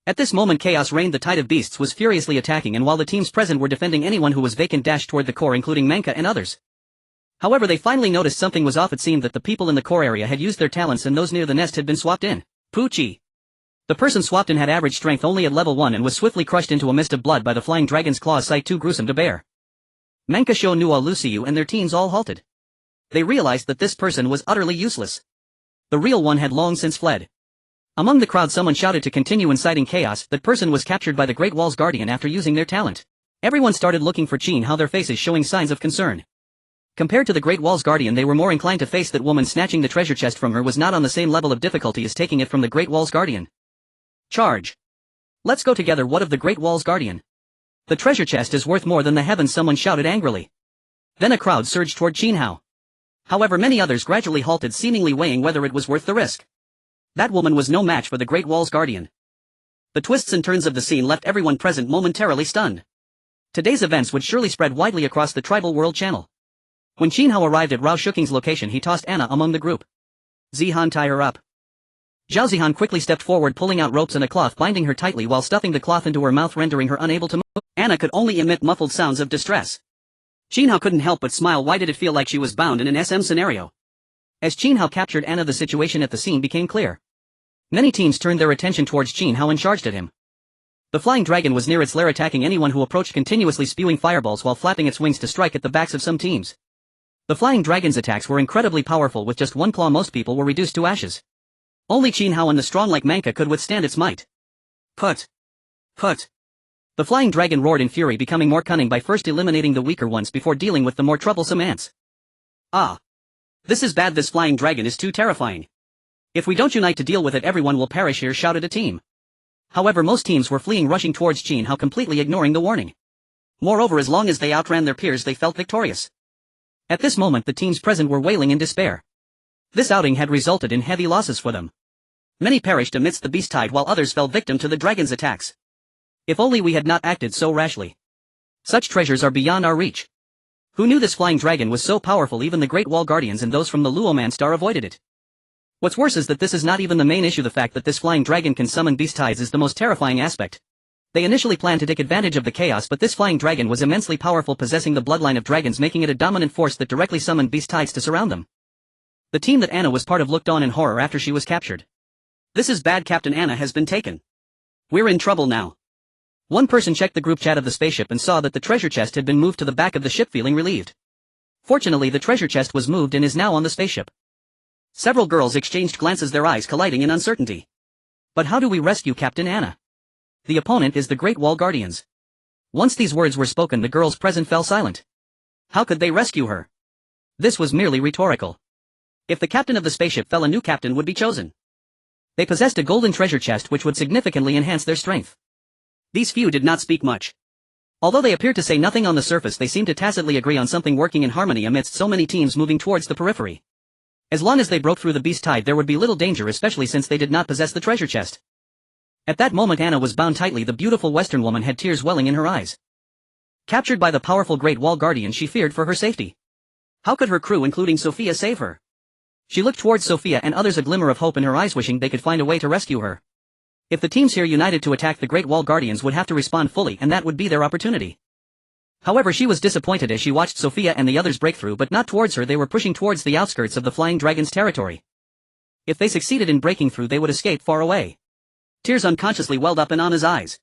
At this moment, chaos reigned. The tide of beasts was furiously attacking, and while the teams present were defending, anyone who was vacant dashed toward the core, including Manka and others. However, they finally noticed something was off. It seemed that the people in the core area had used their talents and those near the nest had been swapped in. Puchi. The person swapped in had average strength only at level 1 and was swiftly crushed into a mist of blood by the flying dragon's claws, sight too gruesome to bear. Manka, Shou Nua, Luciu and their teams all halted. They realized that this person was utterly useless. The real one had long since fled. Among the crowd, someone shouted to continue inciting chaos. That person was captured by the Great Wall's guardian after using their talent. Everyone started looking for Qin Hao, their faces showing signs of concern. Compared to the Great Wall's guardian, they were more inclined to face that woman. Snatching the treasure chest from her was not on the same level of difficulty as taking it from the Great Wall's guardian. Charge! Let's go together. What of the Great Wall's guardian? The treasure chest is worth more than the heavens, someone shouted angrily. Then a crowd surged toward Qin Hao. However, many others gradually halted, seemingly weighing whether it was worth the risk. That woman was no match for the Great Wall's guardian. The twists and turns of the scene left everyone present momentarily stunned. Today's events would surely spread widely across the tribal world channel. When Qin Hao arrived at Rao Shuqing's location, he tossed Anna among the group. "Zihan, tie her up." Zhao Zihan quickly stepped forward, pulling out ropes and a cloth, binding her tightly while stuffing the cloth into her mouth, rendering her unable to move. Anna could only emit muffled sounds of distress. Qin Hao couldn't help but smile. Why did it feel like she was bound in an SM scenario? As Qin Hao captured Anna, the situation at the scene became clear. Many teams turned their attention towards Qin Hao and charged at him. The flying dragon was near its lair, attacking anyone who approached, continuously spewing fireballs while flapping its wings to strike at the backs of some teams. The flying dragon's attacks were incredibly powerful. With just one claw, most people were reduced to ashes. Only Qin Hao and the strong like Manka could withstand its might. Put! Put! The flying dragon roared in fury, becoming more cunning by first eliminating the weaker ones before dealing with the more troublesome ants. Ah! This is bad. This flying dragon is too terrifying. If we don't unite to deal with it, everyone will perish here, shouted a team. However, most teams were fleeing, rushing towards Qin Hao, completely ignoring the warning. Moreover, as long as they outran their peers, they felt victorious. At this moment, the teams present were wailing in despair. This outing had resulted in heavy losses for them. Many perished amidst the beast tide, while others fell victim to the dragon's attacks. If only we had not acted so rashly. Such treasures are beyond our reach. Who knew this flying dragon was so powerful? Even the Great Wall Guardians and those from the Luoman Star avoided it. What's worse is that this is not even the main issue. The fact that this flying dragon can summon beast tides is the most terrifying aspect. They initially planned to take advantage of the chaos, but this flying dragon was immensely powerful, possessing the bloodline of dragons, making it a dominant force that directly summoned beast tides to surround them. The team that Anna was part of looked on in horror after she was captured. This is bad. Captain Anna has been taken. We're in trouble now. One person checked the group chat of the spaceship and saw that the treasure chest had been moved to the back of the ship, feeling relieved. Fortunately, the treasure chest was moved and is now on the spaceship. Several girls exchanged glances, their eyes colliding in uncertainty. But how do we rescue Captain Anna? The opponent is the Great Wall Guardians. Once these words were spoken, the girls present fell silent. How could they rescue her? This was merely rhetorical. If the captain of the spaceship fell, a new captain would be chosen. They possessed a golden treasure chest which would significantly enhance their strength. These few did not speak much. Although they appeared to say nothing on the surface, they seemed to tacitly agree on something, working in harmony amidst so many teams moving towards the periphery. As long as they broke through the beast tide, there would be little danger, especially since they did not possess the treasure chest. At that moment Anna was bound tightly. The beautiful Western woman had tears welling in her eyes. Captured by the powerful Great Wall Guardian, she feared for her safety. How could her crew, including Sophia, save her? She looked towards Sophia and others, a glimmer of hope in her eyes, wishing they could find a way to rescue her. If the teams here united to attack, the Great Wall Guardians would have to respond fully, and that would be their opportunity. However, she was disappointed as she watched Sophia and the others break through, but not towards her. They were pushing towards the outskirts of the Flying Dragon's territory. If they succeeded in breaking through, they would escape far away. Tears unconsciously welled up in Anna's eyes.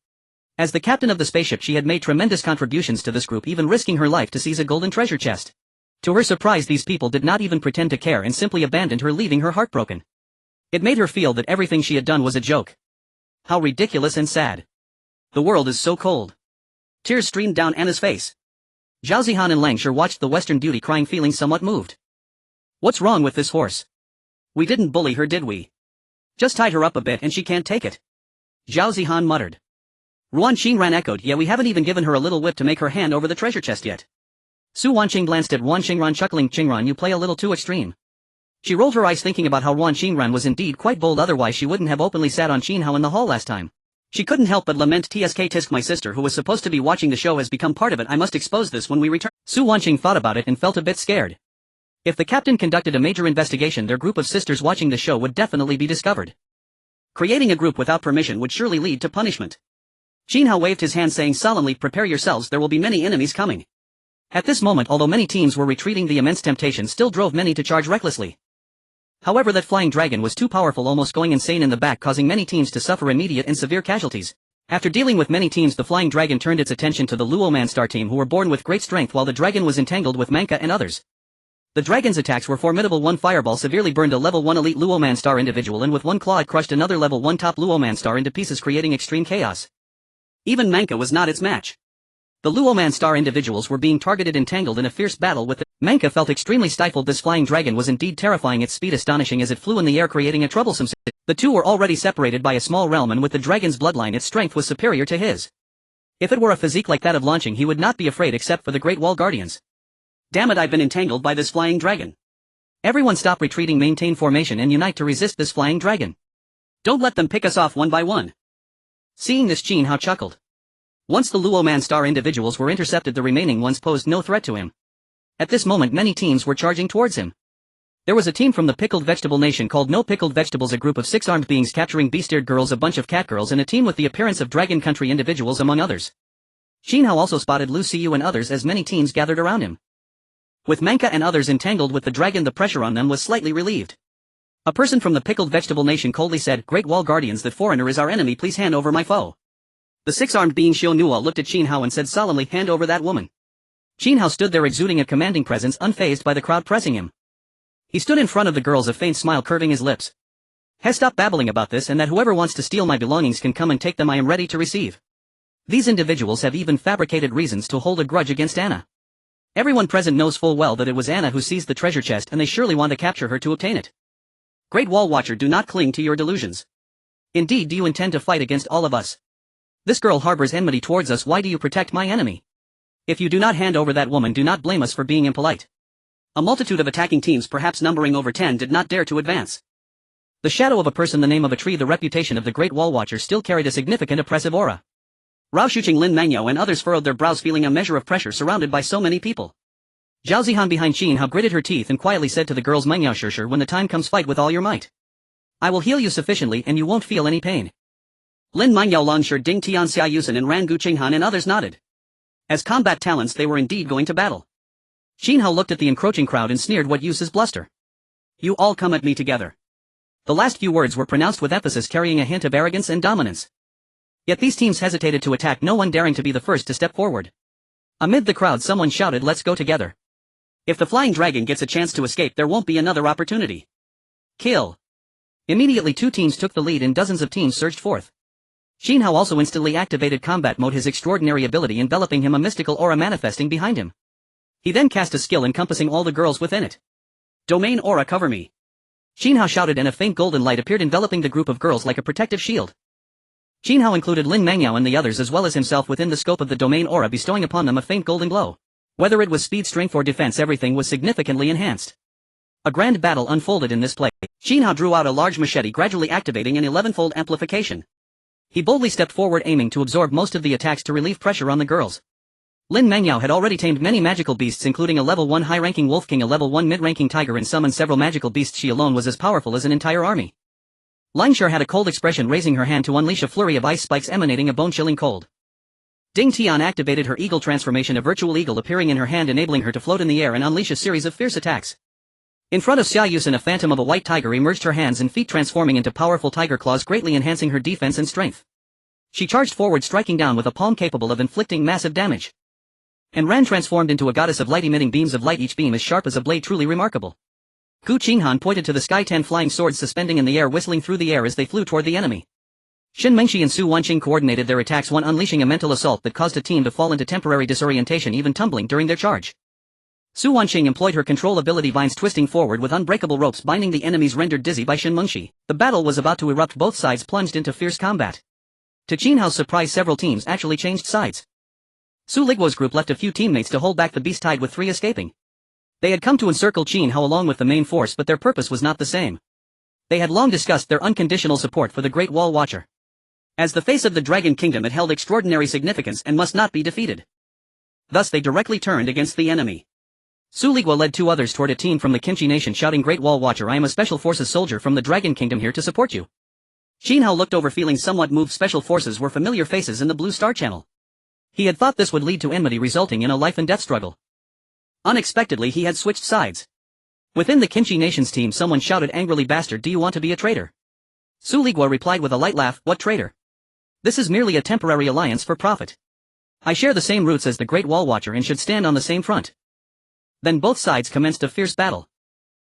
As the captain of the spaceship, she had made tremendous contributions to this group, even risking her life to seize a golden treasure chest. To her surprise, these people did not even pretend to care and simply abandoned her, leaving her heartbroken. It made her feel that everything she had done was a joke. How ridiculous and sad. The world is so cold. Tears streamed down Anna's face. Zhao Zihan and Lang Shi watched the Western beauty crying, feeling somewhat moved. What's wrong with this horse? We didn't bully her, did we? Just tied her up a bit and she can't take it. Zhao Zihan muttered. Ruan Xingran echoed, yeah, we haven't even given her a little whip to make her hand over the treasure chest yet. Su Wanqing glanced at Ruan Xingran, chuckling, Xingran, you play a little too extreme. She rolled her eyes, thinking about how Ruan Xingran was indeed quite bold, otherwise she wouldn't have openly sat on Qin Hao in the hall last time. She couldn't help but lament, Tsk tisk, my sister who was supposed to be watching the show has become part of it. I must expose this when we return. Su Wanqing thought about it and felt a bit scared. If the captain conducted a major investigation, their group of sisters watching the show would definitely be discovered. Creating a group without permission would surely lead to punishment. Qin Hao waved his hand, saying solemnly, prepare yourselves, there will be many enemies coming. At this moment, although many teams were retreating, the immense temptation still drove many to charge recklessly. However, that flying dragon was too powerful, almost going insane in the back, causing many teams to suffer immediate and severe casualties. After dealing with many teams, the flying dragon turned its attention to the Luoman Star team, who were born with great strength, while the dragon was entangled with Manka and others. The dragon's attacks were formidable. One fireball severely burned a level 1 elite Luoman Star individual, and with one claw it crushed another level 1 top Luoman Star into pieces, creating extreme chaos. Even Manka was not its match. The Luoman Star individuals were being targeted, entangled in a fierce battle with the Manka felt extremely stifled. This flying dragon was indeed terrifying, its speed astonishing as it flew in the air, creating a troublesome The two were already separated by a small realm, and with the dragon's bloodline its strength was superior to his. If it were a physique like that of launching, he would not be afraid except for the Great Wall Guardians. Damn it, I've been entangled by this flying dragon. Everyone stop retreating, maintain formation and unite to resist this flying dragon. Don't let them pick us off one by one. Seeing this, Qin Hao chuckled. Once the Luoman Star individuals were intercepted, the remaining ones posed no threat to him. At this moment many teams were charging towards him. There was a team from the Pickled Vegetable Nation called No Pickled Vegetables, a group of 6 armed beings capturing beast-eared girls, a bunch of cat girls, and a team with the appearance of Dragon Country individuals, among others. Qin Hao also spotted Lu Xiu and others as many teams gathered around him. With Manka and others entangled with the dragon, the pressure on them was slightly relieved. A person from the Pickled Vegetable Nation coldly said, Great Wall Guardians, that foreigner is our enemy, please hand over my foe. The 6-armed being Xiao Nuo looked at Qin Hao and said solemnly, hand over that woman. Qin Hao stood there exuding a commanding presence, unfazed by the crowd pressing him. He stood in front of the girls, a faint smile curving his lips. Stop babbling about this, and that whoever wants to steal my belongings can come and take them. I am ready to receive. These individuals have even fabricated reasons to hold a grudge against Anna. Everyone present knows full well that it was Anna who seized the treasure chest, and they surely want to capture her to obtain it. Great Wall Watcher, do not cling to your delusions. Indeed, do you intend to fight against all of us? This girl harbors enmity towards us. Why do you protect my enemy? If you do not hand over that woman, do not blame us for being impolite. A multitude of attacking teams, perhaps numbering over 10, did not dare to advance. The shadow of a person, the name of a tree, the reputation of the Great Wall Watcher still carried a significant oppressive aura. Rao Shuqing, Lin Mangyo and others furrowed their brows, feeling a measure of pressure surrounded by so many people. Zhao Zihan behind Qin Hao gritted her teeth and quietly said to the girls, Mangyo, sure, when the time comes, fight with all your might. I will heal you sufficiently and you won't feel any pain. Lin Mangyo, Longshi, Ding Tian, Xia Yusen and Ran Gu Qinghan and others nodded. As combat talents they were indeed going to battle. Qin Hao looked at the encroaching crowd and sneered, what use is bluster? You all come at me together. The last few words were pronounced with emphasis, carrying a hint of arrogance and dominance. Yet these teams hesitated to attack, no one daring to be the first to step forward. Amid the crowd someone shouted, let's go together. If the flying dragon gets a chance to escape, there won't be another opportunity. Kill. Immediately two teams took the lead and dozens of teams surged forth. Qin Hao also instantly activated combat mode, his extraordinary ability enveloping him, a mystical aura manifesting behind him. He then cast a skill encompassing all the girls within it. Domain aura, cover me. Qin Hao shouted, and a faint golden light appeared enveloping the group of girls like a protective shield. Qin Hao included Lin Mengyao and the others as well as himself within the scope of the domain aura, bestowing upon them a faint golden glow. Whether it was speed, strength or defense, everything was significantly enhanced. A grand battle unfolded in this play. Qin Hao drew out a large machete, gradually activating an 11-fold amplification. He boldly stepped forward, aiming to absorb most of the attacks to relieve pressure on the girls. Lin Mengyao had already tamed many magical beasts, including a level 1 high-ranking wolf king, a level 1 mid-ranking tiger, and summoned several magical beasts. She alone was as powerful as an entire army. Langshar had a cold expression, raising her hand to unleash a flurry of ice spikes emanating a bone-chilling cold. Ding Tian activated her eagle transformation, a virtual eagle appearing in her hand, enabling her to float in the air and unleash a series of fierce attacks. In front of Xia Yusen, a phantom of a white tiger emerged, her hands and feet transforming into powerful tiger claws, greatly enhancing her defense and strength. She charged forward, striking down with a palm capable of inflicting massive damage. And Ran transformed into a goddess of light, emitting beams of light, each beam as sharp as a blade, truly remarkable. Gu Qinghan pointed to the sky, 10 flying swords suspending in the air, whistling through the air as they flew toward the enemy. Shen Mengxi and Su Wanqing coordinated their attacks, one unleashing a mental assault that caused a team to fall into temporary disorientation, even tumbling during their charge. Su Wanqing employed her control ability, vines twisting forward with unbreakable ropes binding the enemies, rendered dizzy by Shen Mengxi. The battle was about to erupt, both sides plunged into fierce combat. To Qin Hao's surprise, several teams actually changed sides. Su Liguo's group left a few teammates to hold back the beast tide, with 3 escaping. They had come to encircle Qin Hao along with the main force, but their purpose was not the same. They had long discussed their unconditional support for the Great Wall Watcher. As the face of the Dragon Kingdom, it held extraordinary significance and must not be defeated. Thus they directly turned against the enemy. Su Liguo led 2 others toward a team from the Qinchi nation, shouting, "Great Wall Watcher, I am a Special Forces soldier from the Dragon Kingdom, here to support you." Qin Hao looked over, feeling somewhat moved. Special Forces were familiar faces in the Blue Star Channel. He had thought this would lead to enmity, resulting in a life-and-death struggle. Unexpectedly, he had switched sides. Within the Qinchi nation's team, someone shouted angrily, "Bastard, do you want to be a traitor?" Su Liguo replied with a light laugh, "What traitor? This is merely a temporary alliance for profit. I share the same roots as the Great Wall Watcher and should stand on the same front." Then both sides commenced a fierce battle.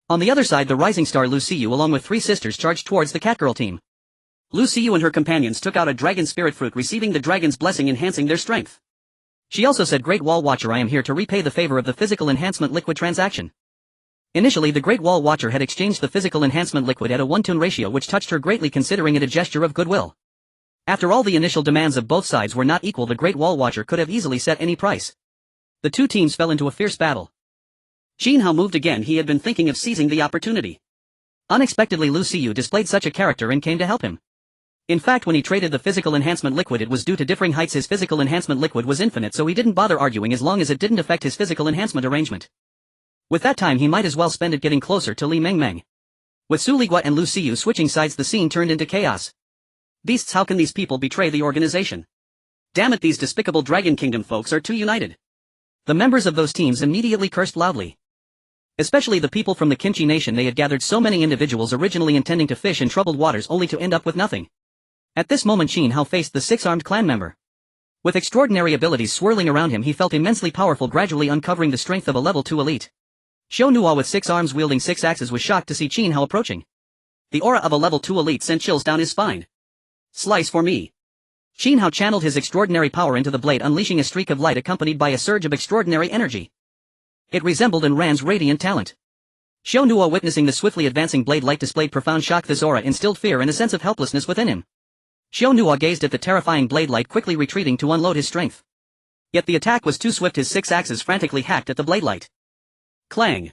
On the other side, the rising star Lu Xiyu along with 3 sisters charged towards the Catgirl team. Lu Xiyu and her companions took out a dragon spirit fruit, receiving the dragon's blessing, enhancing their strength. She also said, "Great Wall Watcher, I am here to repay the favor of the physical enhancement liquid transaction." Initially, the Great Wall Watcher had exchanged the physical enhancement liquid at a 1-to-1 ratio, which touched her greatly, considering it a gesture of goodwill. After all, the initial demands of both sides were not equal. The Great Wall Watcher could have easily set any price. The 2 teams fell into a fierce battle. Qin Hao moved again. He had been thinking of seizing the opportunity. Unexpectedly, Lu Xiyu displayed such a character and came to help him. In fact, when he traded the physical enhancement liquid, it was due to differing heights. His physical enhancement liquid was infinite, so he didn't bother arguing as long as it didn't affect his physical enhancement arrangement. With that time, he might as well spend it getting closer to Li Mengmeng. With Su Liguo and Lu Xiyu switching sides, the scene turned into chaos. Beasts, how can these people betray the organization? Damn it, these despicable Dragon Kingdom folks are too united. The members of those teams immediately cursed loudly. Especially the people from the Qinchi nation. They had gathered so many individuals originally intending to fish in troubled waters, only to end up with nothing. At this moment, Qin Hao faced the 6-armed clan member. With extraordinary abilities swirling around him, he felt immensely powerful, gradually uncovering the strength of a level 2 elite. Xiao Nuo, with 6 arms wielding 6 axes, was shocked to see Qin Hao approaching. The aura of a level 2 elite sent chills down his spine. "Slice for me." Qin Hao channeled his extraordinary power into the blade, unleashing a streak of light accompanied by a surge of extraordinary energy. It resembled Ran's radiant talent. Xiao Nuo, witnessing the swiftly advancing blade light, displayed profound shock. This aura instilled fear and a sense of helplessness within him. Xiao Nuo gazed at the terrifying blade light, quickly retreating to unload his strength. Yet the attack was too swift. His 6 axes frantically hacked at the blade light. Clang!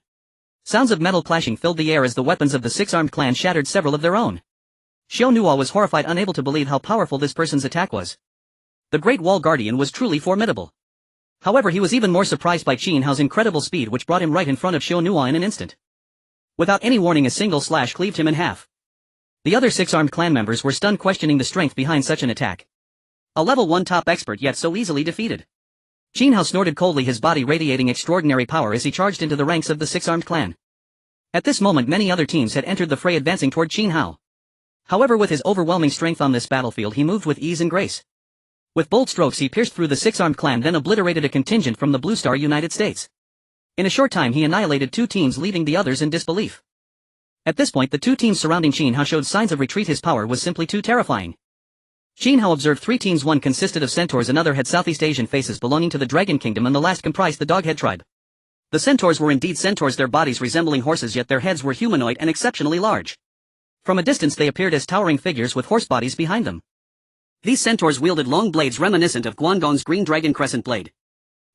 Sounds of metal clashing filled the air as the weapons of the 6-armed clan shattered several of their own. Xiao Nuo was horrified, unable to believe how powerful this person's attack was. The Great Wall Guardian was truly formidable. However, he was even more surprised by Qin Hao's incredible speed, which brought him right in front of Xiao Nuo in an instant. Without any warning, a single slash cleaved him in half. The other 6-armed clan members were stunned, questioning the strength behind such an attack. A level 1 top expert, yet so easily defeated. Qin Hao snorted coldly, his body radiating extraordinary power as he charged into the ranks of the 6-armed clan. At this moment, many other teams had entered the fray, advancing toward Qin Hao. However, with his overwhelming strength on this battlefield, he moved with ease and grace. With bold strokes, he pierced through the 6-armed clan, then obliterated a contingent from the Blue Star United States. In a short time, he annihilated 2 teams, leaving the others in disbelief. At this point the two teams surrounding Qin Hao showed signs of retreat. His power was simply too terrifying. Qin Hao observed three teams. One consisted of centaurs, another had Southeast Asian faces belonging to the Dragon Kingdom, and the last comprised the Doghead tribe. The centaurs were indeed centaurs, their bodies resembling horses, yet their heads were humanoid and exceptionally large. From a distance they appeared as towering figures with horse bodies behind them. These centaurs wielded long blades reminiscent of Guangdong's green dragon crescent blade.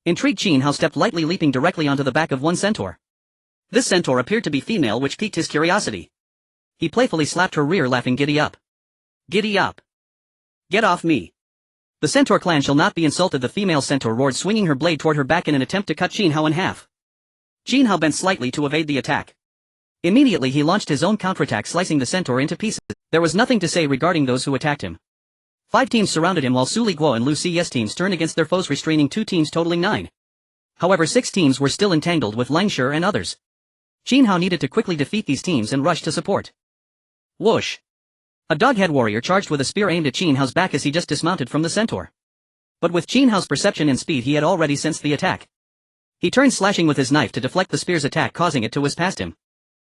Intrigued, Qin Hao stepped lightly, leaping directly onto the back of one centaur. This centaur appeared to be female, which piqued his curiosity. He playfully slapped her rear, laughing, "Giddy up. Giddy up. Get off me. The centaur clan shall not be insulted," the female centaur roared, swinging her blade toward her back in an attempt to cut Qin Hao in half. Qin Hao bent slightly to evade the attack. Immediately he launched his own counterattack, slicing the centaur into pieces. There was nothing to say regarding those who attacked him. 5 teams surrounded him, while Su Li Guo and Lu Si's teams turned against their foes, restraining 2 teams totaling 9. However, 6 teams were still entangled with Lang Shi and others. Qin Hao needed to quickly defeat these teams and rush to support. Whoosh! A doghead warrior charged with a spear aimed at Qin Hao's back as he just dismounted from the centaur. But with Qin Hao's perception and speed, he had already sensed the attack. He turned, slashing with his knife to deflect the spear's attack, causing it to whiz past him.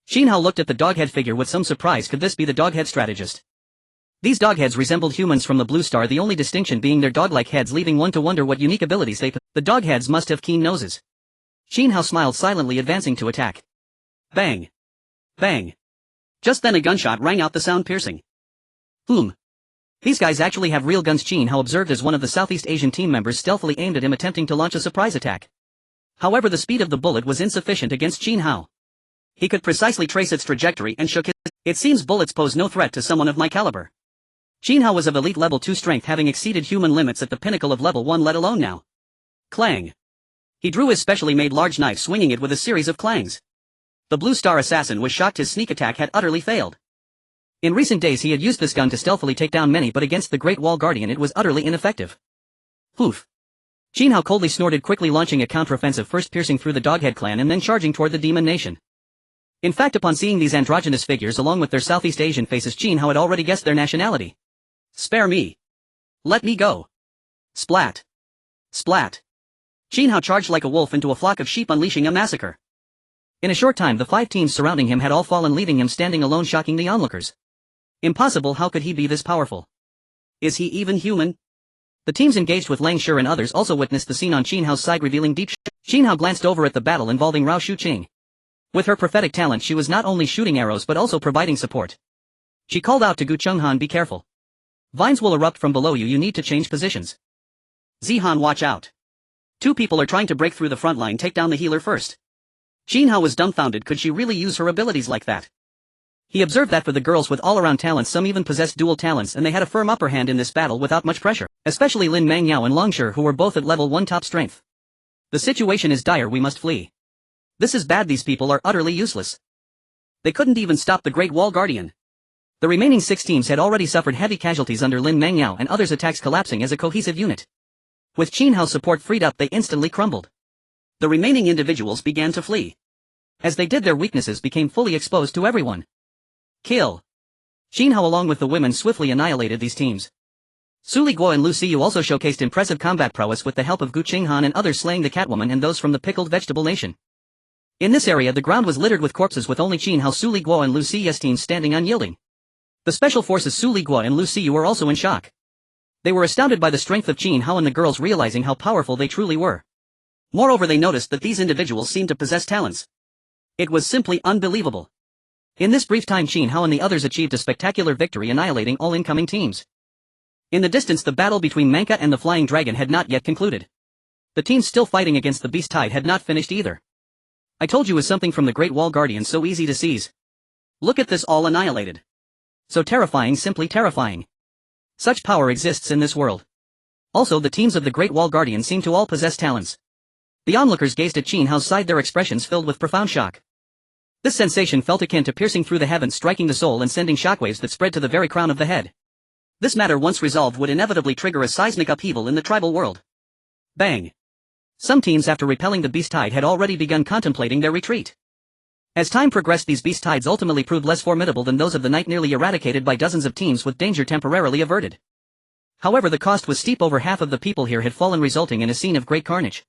Qin Hao looked at the doghead figure with some surprise. Could this be the doghead strategist? These dogheads resembled humans from the Blue Star, the only distinction being their dog-like heads, leaving one to wonder what unique abilities they possess. The dogheads must have keen noses. Qin Hao smiled silently, advancing to attack. Bang! Bang! Just then a gunshot rang out, the sound piercing. These guys actually have real guns, Qin Hao observed as one of the Southeast Asian team members stealthily aimed at him, attempting to launch a surprise attack. However, the speed of the bullet was insufficient against Qin Hao. He could precisely trace its trajectory and shook his head. It seems bullets pose no threat to someone of my caliber. Qin Hao was of elite level 2 strength, having exceeded human limits at the pinnacle of level 1, let alone now. Clang! He drew his specially made large knife, swinging it with a series of clangs. The Blue Star assassin was shocked. His sneak attack had utterly failed. In recent days he had used this gun to stealthily take down many, but against the Great Wall Guardian it was utterly ineffective. Poof! Qin Hao coldly snorted, quickly launching a counteroffensive, first piercing through the Doghead clan and then charging toward the Demon Nation. In fact, upon seeing these androgynous figures along with their Southeast Asian faces, Qin Hao had already guessed their nationality. Spare me! Let me go! Splat! Splat! Qin Hao charged like a wolf into a flock of sheep, unleashing a massacre. In a short time the 5 teams surrounding him had all fallen, leaving him standing alone, shocking the onlookers. Impossible! How could he be this powerful? Is he even human? The teams engaged with Lang Shi and others also witnessed the scene on Qin Hao's side, revealing deep shock. Qin Hao glanced over at the battle involving Rao Shuqing. With her prophetic talent she was not only shooting arrows but also providing support. She called out to Gu Chenghan, "Be careful. Vines will erupt from below you, you need to change positions. Zihan, watch out. 2 people are trying to break through the front line, take down the healer first." Qin Hao was dumbfounded. Could she really use her abilities like that? He observed that for the girls with all-around talents, some even possessed dual talents, and they had a firm upper hand in this battle without much pressure, especially Lin Mangyao and Long Shi, who were both at level 1 top strength. The situation is dire, we must flee. This is bad, these people are utterly useless. They couldn't even stop the Great Wall Guardian. The remaining 6 teams had already suffered heavy casualties under Lin Mangyao and others' attacks, collapsing as a cohesive unit. With Qin Hao's support freed up, they instantly crumbled. The remaining individuals began to flee. As they did, their weaknesses became fully exposed to everyone. Kill! Qin Hao along with the women swiftly annihilated these teams. Su Li Guo and Lu Siyu also showcased impressive combat prowess with the help of Gu Chenghan and others, slaying the Catwoman and those from the Pickled Vegetable Nation. In this area the ground was littered with corpses, with only Qin Hao, Su Li Guo and Lu Si's teams standing unyielding. The special forces Su Li Guo and Lu Siyu were also in shock. They were astounded by the strength of Qin Hao and the girls, realizing how powerful they truly were. Moreover, they noticed that these individuals seemed to possess talents. It was simply unbelievable. In this brief time Qin Hao and the others achieved a spectacular victory, annihilating all incoming teams. In the distance the battle between Manka and the Flying Dragon had not yet concluded. The teams still fighting against the Beast Tide had not finished either. I told you, it was something from the Great Wall Guardian, so easy to seize. Look at this, all annihilated. So terrifying, simply terrifying. Such power exists in this world. Also, the teams of the Great Wall Guardian seem to all possess talents. The onlookers gazed at Qin Hao's side, their expressions filled with profound shock. This sensation felt akin to piercing through the heavens, striking the soul and sending shockwaves that spread to the very crown of the head. This matter, once resolved, would inevitably trigger a seismic upheaval in the tribal world. Bang! Some teams, after repelling the Beast Tide, had already begun contemplating their retreat. As time progressed, these Beast Tides ultimately proved less formidable than those of the night, nearly eradicated by dozens of teams with danger temporarily averted. However, the cost was steep. Over half of the people here had fallen, resulting in a scene of great carnage.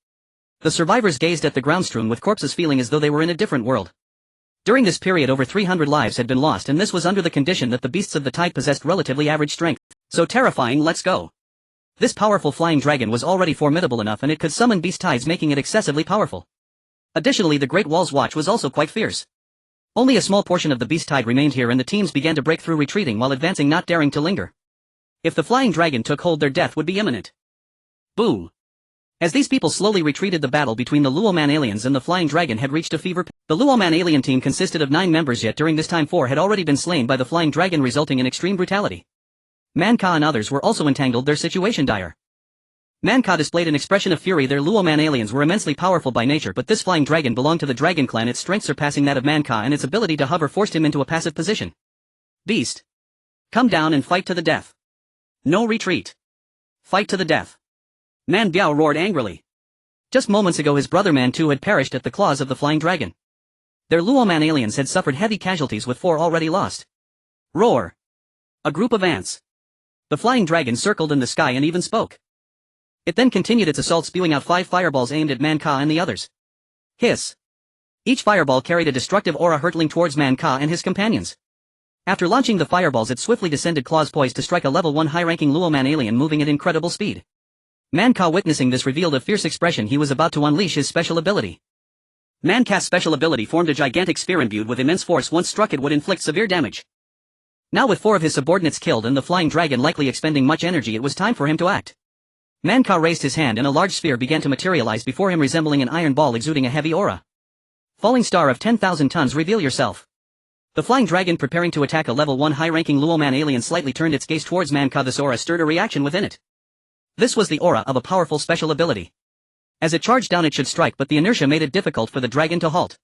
The survivors gazed at the ground strewn with corpses, feeling as though they were in a different world. During this period over 300 lives had been lost, and this was under the condition that the beasts of the tide possessed relatively average strength. So terrifying, let's go. This powerful flying dragon was already formidable enough, and it could summon beast tides, making it excessively powerful. Additionally, the Great Wall's watch was also quite fierce. Only a small portion of the beast tide remained here, and the teams began to break through, retreating while advancing, not daring to linger. If the flying dragon took hold, their death would be imminent. Boo! As these people slowly retreated, the battle between the Luoman aliens and the flying dragon had reached a fever pitch. The Luoman alien team consisted of 9 members, yet during this time 4 had already been slain by the flying dragon, resulting in extreme brutality. Manka and others were also entangled, their situation dire. Manka displayed an expression of fury. Their Luoman aliens were immensely powerful by nature, but this flying dragon belonged to the dragon clan, its strength surpassing that of Manka, and its ability to hover forced him into a passive position. Beast! Come down and fight to the death. No retreat. Fight to the death. Man Biao roared angrily. Just moments ago his brother Man Tu had perished at the claws of the flying dragon. Their Luoman aliens had suffered heavy casualties, with 4 already lost. Roar! A group of ants. The flying dragon circled in the sky and even spoke. It then continued its assault, spewing out 5 fireballs aimed at Manka and the others. Hiss! Each fireball carried a destructive aura hurtling towards Manka and his companions. After launching the fireballs, it swiftly descended, claws poised to strike a level 1 high-ranking Luoman alien moving at incredible speed. Manka, witnessing this, revealed a fierce expression. He was about to unleash his special ability. Manka's special ability formed a gigantic sphere imbued with immense force. Once struck, it would inflict severe damage. Now, with 4 of his subordinates killed and the flying dragon likely expending much energy, it was time for him to act. Manka raised his hand and a large sphere began to materialize before him, resembling an iron ball exuding a heavy aura. Falling star of 10,000 tons, reveal yourself. The flying dragon, preparing to attack a level 1 high-ranking Luoman alien, slightly turned its gaze towards Manka. This aura stirred a reaction within it. This was the aura of a powerful special ability. As it charged down, it should strike, but the inertia made it difficult for the dragon to halt.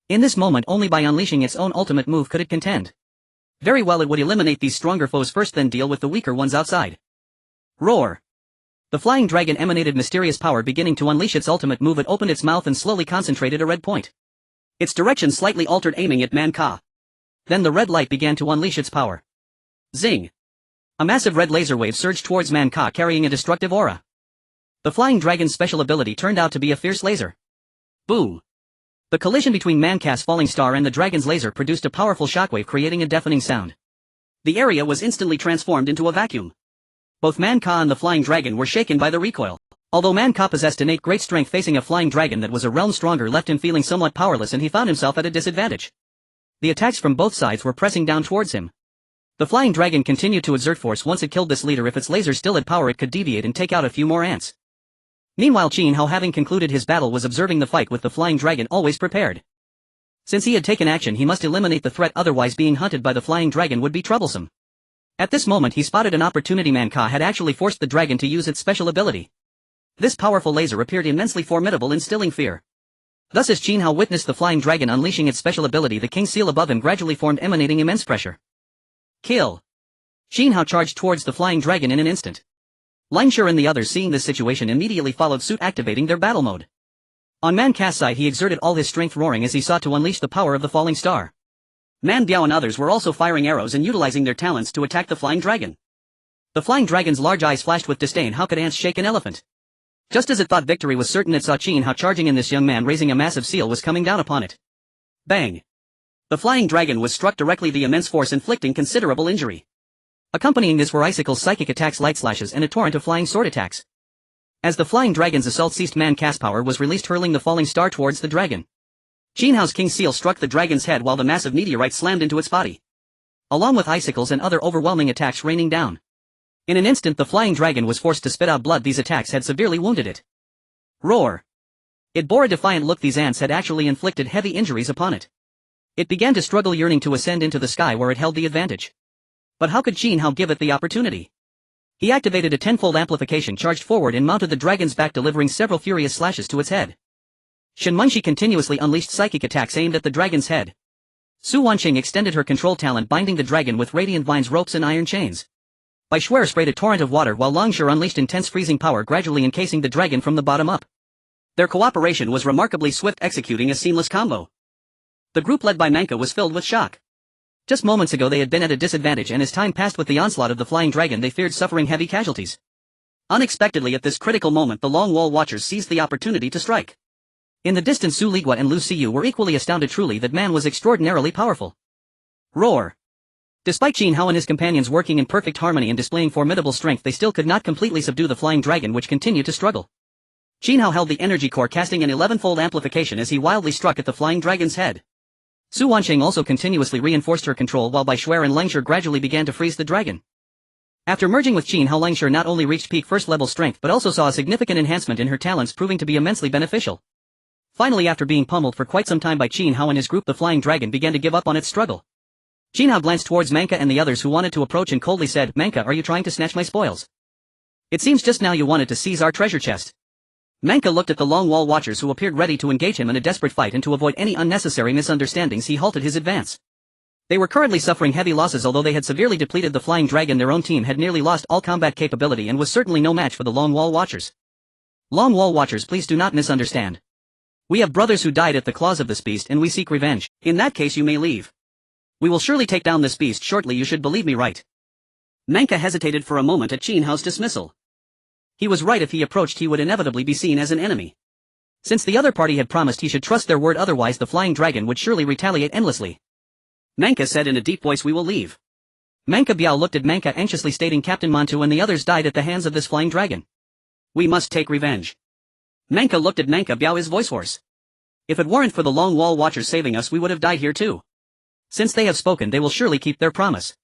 In this moment, only by unleashing its own ultimate move could it contend. Very well, it would eliminate these stronger foes first, then deal with the weaker ones outside. Roar! The flying dragon emanated mysterious power. Beginning to unleash its ultimate move, it opened its mouth and slowly concentrated a red point. Its direction slightly altered, aiming at Manka. Then the red light began to unleash its power. Zing! A massive red laser wave surged towards Manka, carrying a destructive aura. The flying dragon's special ability turned out to be a fierce laser. Boo! The collision between Manka's falling star and the dragon's laser produced a powerful shockwave, creating a deafening sound. The area was instantly transformed into a vacuum. Both Manka and the flying dragon were shaken by the recoil. Although Manka possessed innate great strength, facing a flying dragon that was a realm stronger left him feeling somewhat powerless, and he found himself at a disadvantage. The attacks from both sides were pressing down towards him. The flying dragon continued to exert force. Once it killed this leader, if its laser still had power, it could deviate and take out a few more ants. Meanwhile, Qin Hao, having concluded his battle, was observing the fight with the flying dragon, always prepared. Since he had taken action, he must eliminate the threat, otherwise being hunted by the flying dragon would be troublesome. At this moment he spotted an opportunity. Manka had actually forced the dragon to use its special ability. This powerful laser appeared immensely formidable, instilling fear. Thus, as Qin Hao witnessed the flying dragon unleashing its special ability, the king seal above him gradually formed, emanating immense pressure. Kill! Qin Hao charged towards the flying dragon in an instant. Lin Shi and the others, seeing this situation, immediately followed suit, activating their battle mode. On Manka's side, he exerted all his strength, roaring as he sought to unleash the power of the falling star. Man Biao and others were also firing arrows and utilizing their talents to attack the flying dragon. The flying dragon's large eyes flashed with disdain. How could ants shake an elephant? Just as it thought victory was certain, it saw Qin Hao charging in. This young man, raising a massive seal, was coming down upon it. Bang! The flying dragon was struck directly, the immense force inflicting considerable injury. Accompanying this were icicles, psychic attacks, light slashes, and a torrent of flying sword attacks. As the flying dragon's assault ceased, Manka's power was released, hurling the falling star towards the dragon. Qin Hao's king seal struck the dragon's head while the massive meteorite slammed into its body, along with icicles and other overwhelming attacks raining down. In an instant the flying dragon was forced to spit out blood. These attacks had severely wounded it. Roar! It bore a defiant look. These ants had actually inflicted heavy injuries upon it. It began to struggle, yearning to ascend into the sky where it held the advantage. But how could Qin Hao give it the opportunity? He activated a tenfold amplification, charged forward and mounted the dragon's back, delivering several furious slashes to its head. Shen Munshi continuously unleashed psychic attacks aimed at the dragon's head. Su Wanqing extended her control talent, binding the dragon with radiant vines, ropes and iron chains. Bai Shuer sprayed a torrent of water while Long Shi unleashed intense freezing power, gradually encasing the dragon from the bottom up. Their cooperation was remarkably swift, executing a seamless combo. The group led by Manka was filled with shock. Just moments ago they had been at a disadvantage, and as time passed with the onslaught of the flying dragon, they feared suffering heavy casualties. Unexpectedly, at this critical moment, the Long Wall Watchers seized the opportunity to strike. In the distance Su Ligua and Lu Siyu were equally astounded truly that man was extraordinarily powerful. Roar! Despite Qin Hao and his companions working in perfect harmony and displaying formidable strength, they still could not completely subdue the flying dragon, which continued to struggle. Qin Hao held the energy core, casting an 11-fold amplification as he wildly struck at the flying dragon's head. Su Wansheng also continuously reinforced her control, while Bai Shuer and Langshi gradually began to freeze the dragon. After merging with Qin Hao, Langshi not only reached peak first-level strength but also saw a significant enhancement in her talents, proving to be immensely beneficial. Finally, after being pummeled for quite some time by Qin Hao and his group, the flying dragon began to give up on its struggle. Qin Hao glanced towards Manka and the others who wanted to approach and coldly said, "Manka, are you trying to snatch my spoils? It seems just now you wanted to seize our treasure chest." Manka looked at the Long Wall Watchers who appeared ready to engage him in a desperate fight, and to avoid any unnecessary misunderstandings he halted his advance. They were currently suffering heavy losses. Although they had severely depleted the flying dragon, their own team had nearly lost all combat capability and was certainly no match for the Long Wall Watchers. Long Wall Watchers, please do not misunderstand. We have brothers who died at the claws of this beast and we seek revenge. In that case you may leave. We will surely take down this beast shortly, you should believe me, right? Manka hesitated for a moment at Qin Hao's dismissal. He was right. If he approached, he would inevitably be seen as an enemy. Since the other party had promised he should trust their word, otherwise the flying dragon would surely retaliate endlessly. Manka said in a deep voice, "We will leave." Manka Biao looked at Manka anxiously, stating, "Captain Mantu and the others died at the hands of this flying dragon. We must take revenge." Manka looked at Manka Biao, his voice hoarse. "If it weren't for the Long Wall Watchers saving us, we would have died here too. Since they have spoken, they will surely keep their promise.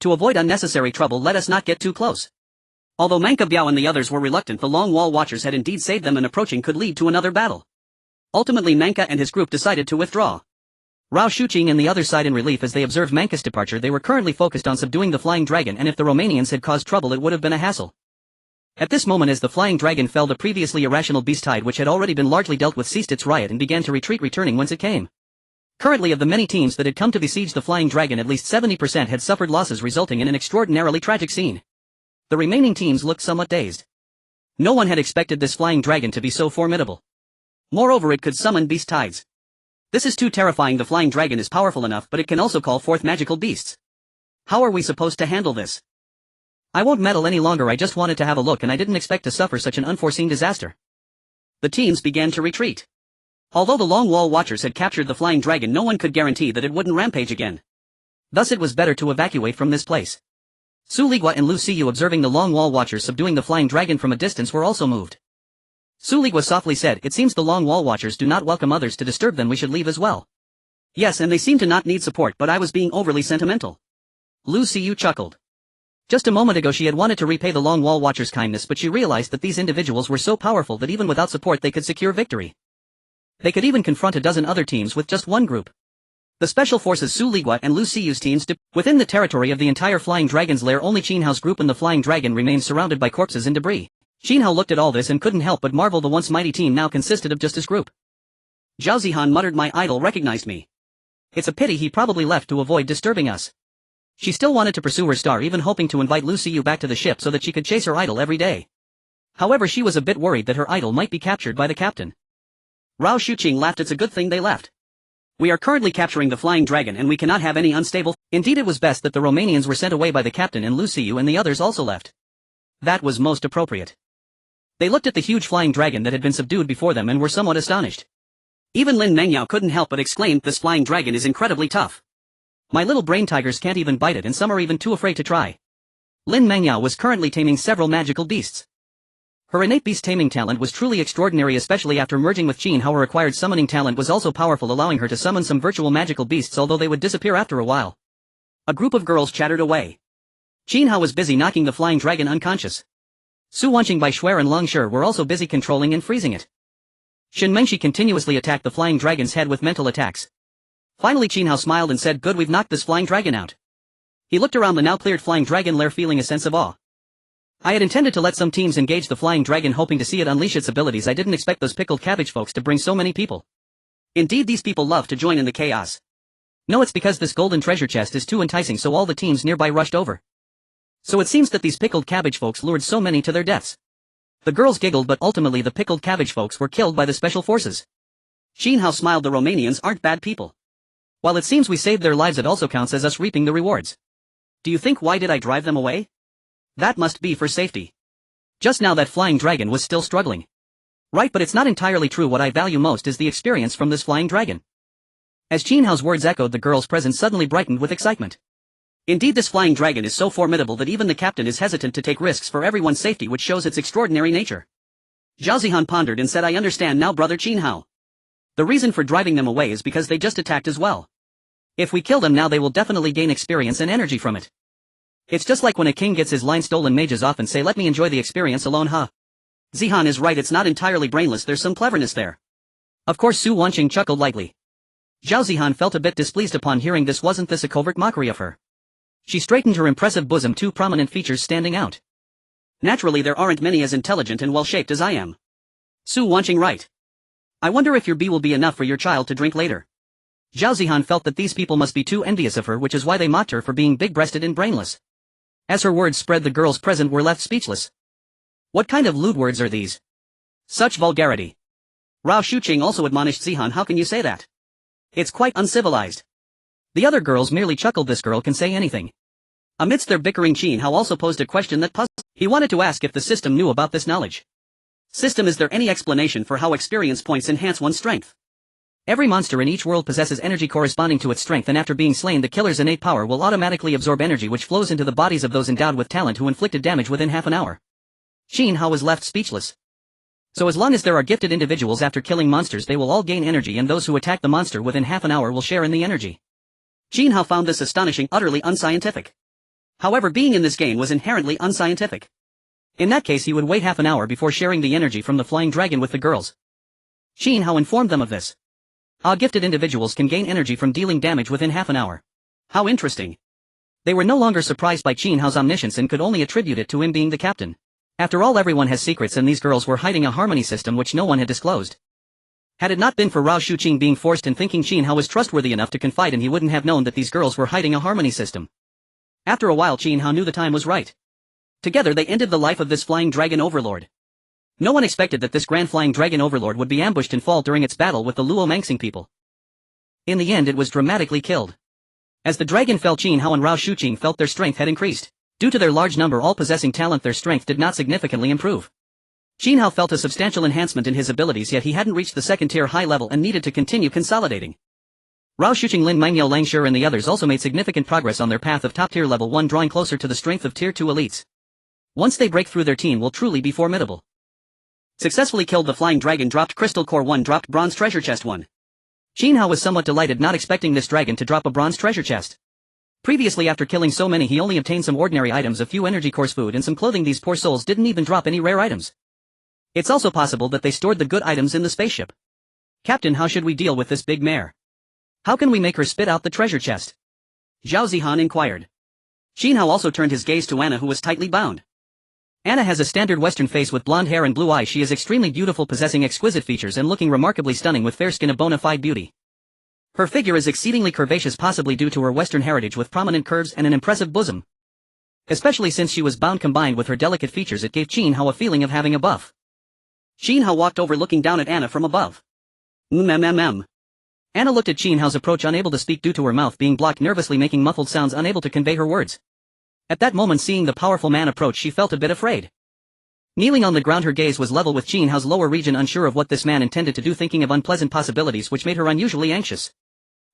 To avoid unnecessary trouble, let us not get too close." Although Manka Biao and the others were reluctant, the Long Wall Watchers had indeed saved them, and approaching could lead to another battle. Ultimately, Manka and his group decided to withdraw. Rao Shuqing and the others sighed in relief as they observed Manka's departure. They were currently focused on subduing the flying dragon, and if the Romanians had caused trouble, it would have been a hassle. At this moment, as the flying dragon fell, the previously irrational beast tide, which had already been largely dealt with, ceased its riot and began to retreat, returning whence it came. Currently, of the many teams that had come to besiege the flying dragon, at least 70% had suffered losses, resulting in an extraordinarily tragic scene. The remaining teams looked somewhat dazed. No one had expected this flying dragon to be so formidable. Moreover, it could summon beast tides. This is too terrifying. The flying dragon is powerful enough, but it can also call forth magical beasts. How are we supposed to handle this? I won't meddle any longer. I just wanted to have a look, and I didn't expect to suffer such an unforeseen disaster. The teams began to retreat. Although the Long Wall Watchers had captured the flying dragon, no one could guarantee that it wouldn't rampage again. Thus it was better to evacuate from this place. Su Ligua and Lu Siyu, observing the Long Wall Watchers subduing the flying dragon from a distance, were also moved. Su Ligua softly said, "It seems the Long Wall Watchers do not welcome others to disturb them. We should leave as well." "Yes, and they seem to not need support, but I was being overly sentimental." Lu Siyu chuckled. Just a moment ago she had wanted to repay the Long Wall Watchers' kindness, but she realized that these individuals were so powerful that even without support they could secure victory. They could even confront a dozen other teams with just one group. The Special Forces Su Ligua and Lu Siyu's teams within the territory of the entire Flying Dragon's lair. Only Qin Hao's group and the Flying Dragon remained surrounded by corpses and debris. Qin Hao looked at all this and couldn't help but marvel. The once mighty team now consisted of just his group. Zhao Zihan muttered, "My idol recognized me. It's a pity he probably left to avoid disturbing us." She still wanted to pursue her star, even hoping to invite Lu Siyu back to the ship so that she could chase her idol every day. However, she was a bit worried that her idol might be captured by the captain. Rao Shuqing laughed. "It's a good thing they left. We are currently capturing the flying dragon and we cannot have any unstable." Indeed, it was best that the Romanians were sent away by the captain and Lu Siyu and the others also left. That was most appropriate. They looked at the huge flying dragon that had been subdued before them and were somewhat astonished. Even Lin Mengyao couldn't help but exclaim, "This flying dragon is incredibly tough. My little brain tigers can't even bite it, and some are even too afraid to try." Lin Mengyao was currently taming several magical beasts. Her innate beast taming talent was truly extraordinary, especially after merging with Qin Hao. Her acquired summoning talent was also powerful, allowing her to summon some virtual magical beasts, although they would disappear after a while. A group of girls chattered away. Qin Hao was busy knocking the flying dragon unconscious. Su Wanqing, Bai Shuer and Long Shi were also busy controlling and freezing it. Shen Mengshi continuously attacked the flying dragon's head with mental attacks. Finally Qin Hao smiled and said, "Good, we've knocked this flying dragon out." He looked around the now cleared flying dragon lair, feeling a sense of awe. "I had intended to let some teams engage the flying dragon, hoping to see it unleash its abilities. I didn't expect those pickled cabbage folks to bring so many people. Indeed, these people love to join in the chaos. No, it's because this golden treasure chest is too enticing, so all the teams nearby rushed over. So it seems that these pickled cabbage folks lured so many to their deaths." The girls giggled, but ultimately the pickled cabbage folks were killed by the special forces. Qin Hao smiled. "The Romanians aren't bad people. While it seems we saved their lives, it also counts as us reaping the rewards. Do you think why did I drive them away? That must be for safety. Just now that flying dragon was still struggling. Right, but it's not entirely true. What I value most is the experience from this flying dragon. As Qin Hao's words echoed, the girl's presence suddenly brightened with excitement. Indeed, this flying dragon is so formidable that even the captain is hesitant to take risks for everyone's safety, which shows its extraordinary nature. Zhao Zihan pondered and said, I understand now, brother Qin Hao. The reason for driving them away is because they just attacked as well. If we kill them now, they will definitely gain experience and energy from it. It's just like when a king gets his line stolen, mages often say, let me enjoy the experience alone, huh? Zihan is right, it's not entirely brainless, there's some cleverness there. Of course, Su Wanqing chuckled lightly. Zhao Zihan felt a bit displeased upon hearing this. Wasn't this a covert mockery of her? She straightened her impressive bosom, two prominent features standing out. Naturally, there aren't many as intelligent and well-shaped as I am. Su Wanqing, right. I wonder if your bee will be enough for your child to drink later. Zhao Zihan felt that these people must be too envious of her, which is why they mocked her for being big-breasted and brainless. As her words spread, the girls present were left speechless. What kind of lewd words are these? Such vulgarity. Rao Shuqing also admonished Zihan, how can you say that? It's quite uncivilized. The other girls merely chuckled. This girl can say anything. Amidst their bickering, Qin Hao also posed a question that puzzled. He wanted to ask if the system knew about this knowledge. System, is there any explanation for how experience points enhance one's strength? Every monster in each world possesses energy corresponding to its strength, and after being slain, the killer's innate power will automatically absorb energy, which flows into the bodies of those endowed with talent who inflicted damage within half an hour. Qin Hao was left speechless. So as long as there are gifted individuals after killing monsters, they will all gain energy, and those who attack the monster within half an hour will share in the energy. Qin Hao found this astonishing, utterly unscientific. However, being in this game was inherently unscientific. In that case, he would wait half an hour before sharing the energy from the flying dragon with the girls. Qin Hao informed them of this. Gifted individuals can gain energy from dealing damage within half an hour. How interesting. They were no longer surprised by Qin Hao's omniscience and could only attribute it to him being the captain. After all, everyone has secrets, and these girls were hiding a harmony system which no one had disclosed. Had it not been for Rao Shuqing being forced and thinking Qin Hao was trustworthy enough to confide in, he wouldn't have known that these girls were hiding a harmony system. After a while, Qin Hao knew the time was right. Together they ended the life of this flying dragon overlord. No one expected that this grand flying dragon overlord would be ambushed and fall during its battle with the Luo Mangxing people. In the end, it was dramatically killed. As the dragon fell, Qin Hao and Rao Shuqing felt their strength had increased. Due to their large number, all possessing talent, their strength did not significantly improve. Qin Hao felt a substantial enhancement in his abilities, yet he hadn't reached the second-tier high level and needed to continue consolidating. Rao Shuqing, Lin Mangyao, Langshi and the others also made significant progress on their path of top-tier level 1, drawing closer to the strength of tier 2 elites. Once they break through, their team will truly be formidable. Successfully killed the flying dragon, dropped crystal core 1, dropped bronze treasure chest 1. Qin Hao was somewhat delighted, not expecting this dragon to drop a bronze treasure chest. Previously, after killing so many, he only obtained some ordinary items, a few energy cores, food and some clothing. These poor souls didn't even drop any rare items. It's also possible that they stored the good items in the spaceship. Captain, how should we deal with this big mare? How can we make her spit out the treasure chest? Zhao Zihan inquired. Qin Hao also turned his gaze to Anna, who was tightly bound. Anna has a standard Western face with blonde hair and blue eyes. She is extremely beautiful, possessing exquisite features and looking remarkably stunning with fair skin, a bona fide beauty. Her figure is exceedingly curvaceous, possibly due to her Western heritage, with prominent curves and an impressive bosom. Especially since she was bound, combined with her delicate features, it gave Qin Hao a feeling of having a buff. Qin Hao walked over, looking down at Anna from above. Anna looked at Qin Hao's approach, unable to speak due to her mouth being blocked, nervously making muffled sounds, unable to convey her words. At that moment, seeing the powerful man approach, she felt a bit afraid. Kneeling on the ground, her gaze was level with Qin Hao's lower region, unsure of what this man intended to do, thinking of unpleasant possibilities which made her unusually anxious.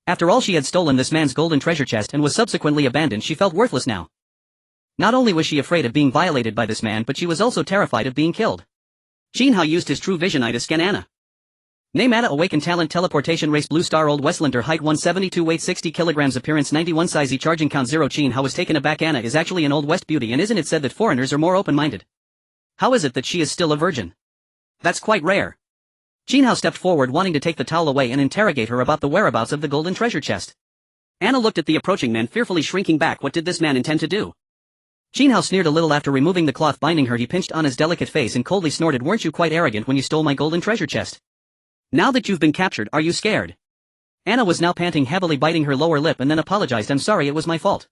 After all, she had stolen this man's golden treasure chest and was subsequently abandoned. She felt worthless now. Not only was she afraid of being violated by this man, but she was also terrified of being killed. Qin Hao used his true vision eye to scan Anna. Name: Anna, awakened talent, teleportation, race blue star, old Westlander, height 172, weight 60 kilograms, appearance 91, size E, charging count 0. Qin Hao was taken aback. Anna is actually an Old West beauty, and isn't it said that foreigners are more open-minded? How is it that she is still a virgin? That's quite rare. Qin Hao stepped forward, wanting to take the towel away and interrogate her about the whereabouts of the golden treasure chest. Anna looked at the approaching man, fearfully shrinking back. What did this man intend to do? Qin Hao sneered a little. After removing the cloth binding her, he pinched Anna's delicate face and coldly snorted, "Weren't you quite arrogant when you stole my golden treasure chest? Now that you've been captured, are you scared?" Anna was now panting heavily, biting her lower lip, and then apologized. "I'm sorry, it was my fault."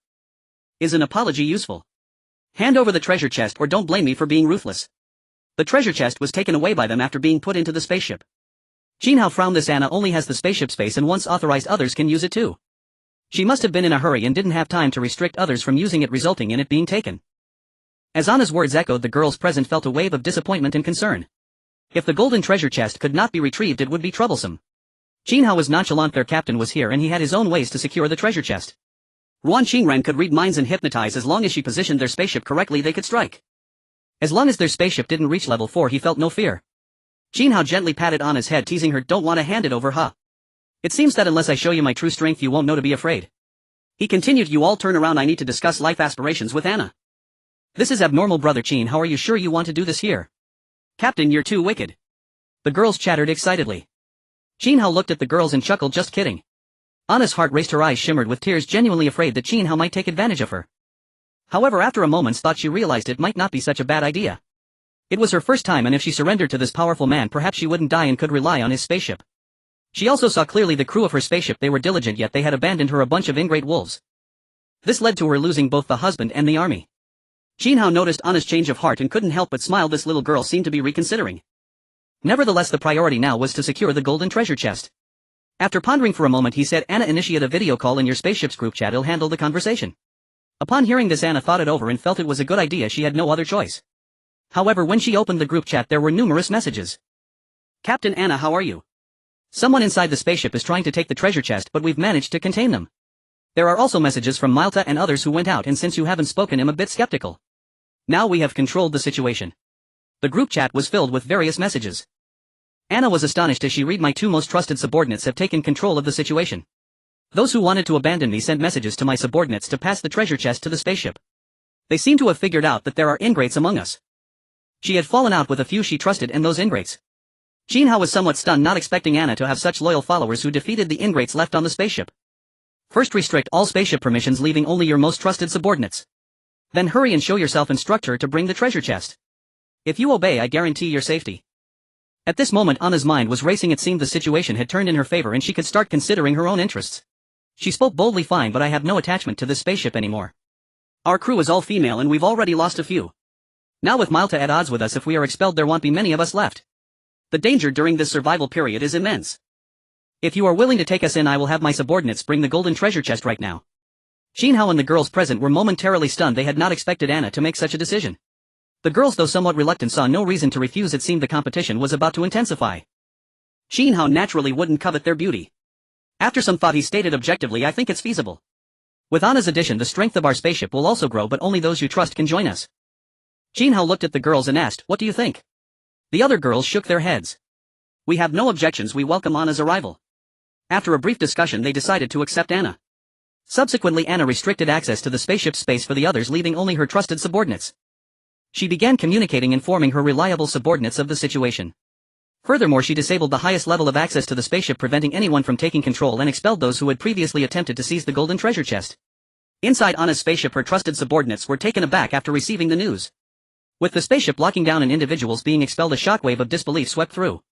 Is an apology useful? Hand over the treasure chest, or don't blame me for being ruthless. The treasure chest was taken away by them after being put into the spaceship. Qin Hao frowned. This Anna only has the spaceship space, and once authorized, others can use it too. She must have been in a hurry and didn't have time to restrict others from using it, resulting in it being taken. As Anna's words echoed, the girls present felt a wave of disappointment and concern. If the golden treasure chest could not be retrieved it would be troublesome. Qin Hao was nonchalant, their captain was here and he had his own ways to secure the treasure chest. Ruan Qingren could read minds and hypnotize. As long as she positioned their spaceship correctly they could strike. As long as their spaceship didn't reach level 4 he felt no fear. Qin Hao gently patted Anna's head, teasing her, "Don't want to hand it over, huh? It seems that unless I show you my true strength you won't know to be afraid." He continued, "You all turn around, I need to discuss life aspirations with Anna." "This is abnormal, brother Qin. How are you sure you want to do this here?" "Captain, you're too wicked." The girls chattered excitedly. Qin Hao looked at the girls and chuckled, "Just kidding." Anna's heart raced, her eyes shimmered with tears, genuinely afraid that Qin Hao might take advantage of her. However, after a moment's thought she realized it might not be such a bad idea. It was her first time, and if she surrendered to this powerful man perhaps she wouldn't die and could rely on his spaceship. She also saw clearly the crew of her spaceship. They were diligent, yet they had abandoned her, a bunch of ingrate wolves. This led to her losing both the husband and the army. Qin Hao noticed Anna's change of heart and couldn't help but smile. This little girl seemed to be reconsidering. Nevertheless, the priority now was to secure the golden treasure chest. After pondering for a moment he said, "Anna, initiate a video call in your spaceship's group chat, it'll handle the conversation." Upon hearing this Anna thought it over and felt it was a good idea. She had no other choice. However, when she opened the group chat there were numerous messages. "Captain Anna, how are you? Someone inside the spaceship is trying to take the treasure chest, but we've managed to contain them." There are also messages from Malta and others who went out, and since you haven't spoken I'm a bit skeptical. Now we have controlled the situation. The group chat was filled with various messages. Anna was astonished as she read, "My two most trusted subordinates have taken control of the situation. Those who wanted to abandon me sent messages to my subordinates to pass the treasure chest to the spaceship. They seem to have figured out that there are ingrates among us." She had fallen out with a few she trusted and those ingrates. Qin Hao was somewhat stunned, not expecting Anna to have such loyal followers who defeated the ingrates left on the spaceship. "First restrict all spaceship permissions, leaving only your most trusted subordinates. Then hurry and show yourself, instruct her to bring the treasure chest. If you obey I guarantee your safety." At this moment Anna's mind was racing. It seemed the situation had turned in her favor and she could start considering her own interests. She spoke boldly, "Fine, but I have no attachment to this spaceship anymore. Our crew is all female and we've already lost a few. Now with Malta at odds with us, if we are expelled there won't be many of us left. The danger during this survival period is immense. If you are willing to take us in I will have my subordinates bring the golden treasure chest right now." Qin Hao and the girls present were momentarily stunned. They had not expected Anna to make such a decision. The girls, though somewhat reluctant, saw no reason to refuse. It seemed the competition was about to intensify. Qin Hao naturally wouldn't covet their beauty. After some thought he stated objectively, "I think it's feasible. With Anna's addition the strength of our spaceship will also grow, but only those you trust can join us." Qin Hao looked at the girls and asked, "What do you think?" The other girls shook their heads. "We have no objections, we welcome Anna's arrival." After a brief discussion they decided to accept Anna. Subsequently Anna restricted access to the spaceship's space for the others, leaving only her trusted subordinates. She began communicating, informing her reliable subordinates of the situation. Furthermore, she disabled the highest level of access to the spaceship, preventing anyone from taking control, and expelled those who had previously attempted to seize the golden treasure chest. Inside Anna's spaceship her trusted subordinates were taken aback after receiving the news. With the spaceship locking down and individuals being expelled, a shockwave of disbelief swept through.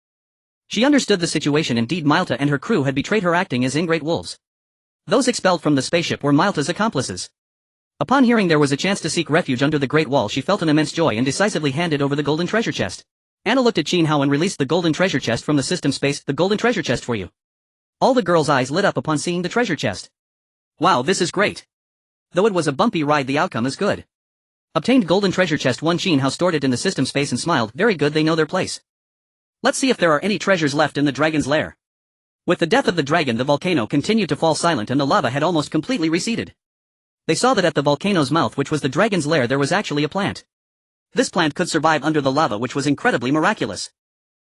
She understood the situation. Indeed, Malta and her crew had betrayed her, acting as ingrate wolves. Those expelled from the spaceship were Malta's accomplices. Upon hearing there was a chance to seek refuge under the Great Wall, she felt an immense joy and decisively handed over the golden treasure chest. Anna looked at Qin Hao and released the golden treasure chest from the system space. "The golden treasure chest for you." All the girls' eyes lit up upon seeing the treasure chest. "Wow, this is great. Though it was a bumpy ride, the outcome is good." Obtained golden treasure chest 1. Qin Hao stored it in the system space and smiled. "Very good, they know their place. Let's see if there are any treasures left in the dragon's lair." With the death of the dragon the volcano continued to fall silent and the lava had almost completely receded. They saw that at the volcano's mouth, which was the dragon's lair, there was actually a plant. This plant could survive under the lava, which was incredibly miraculous.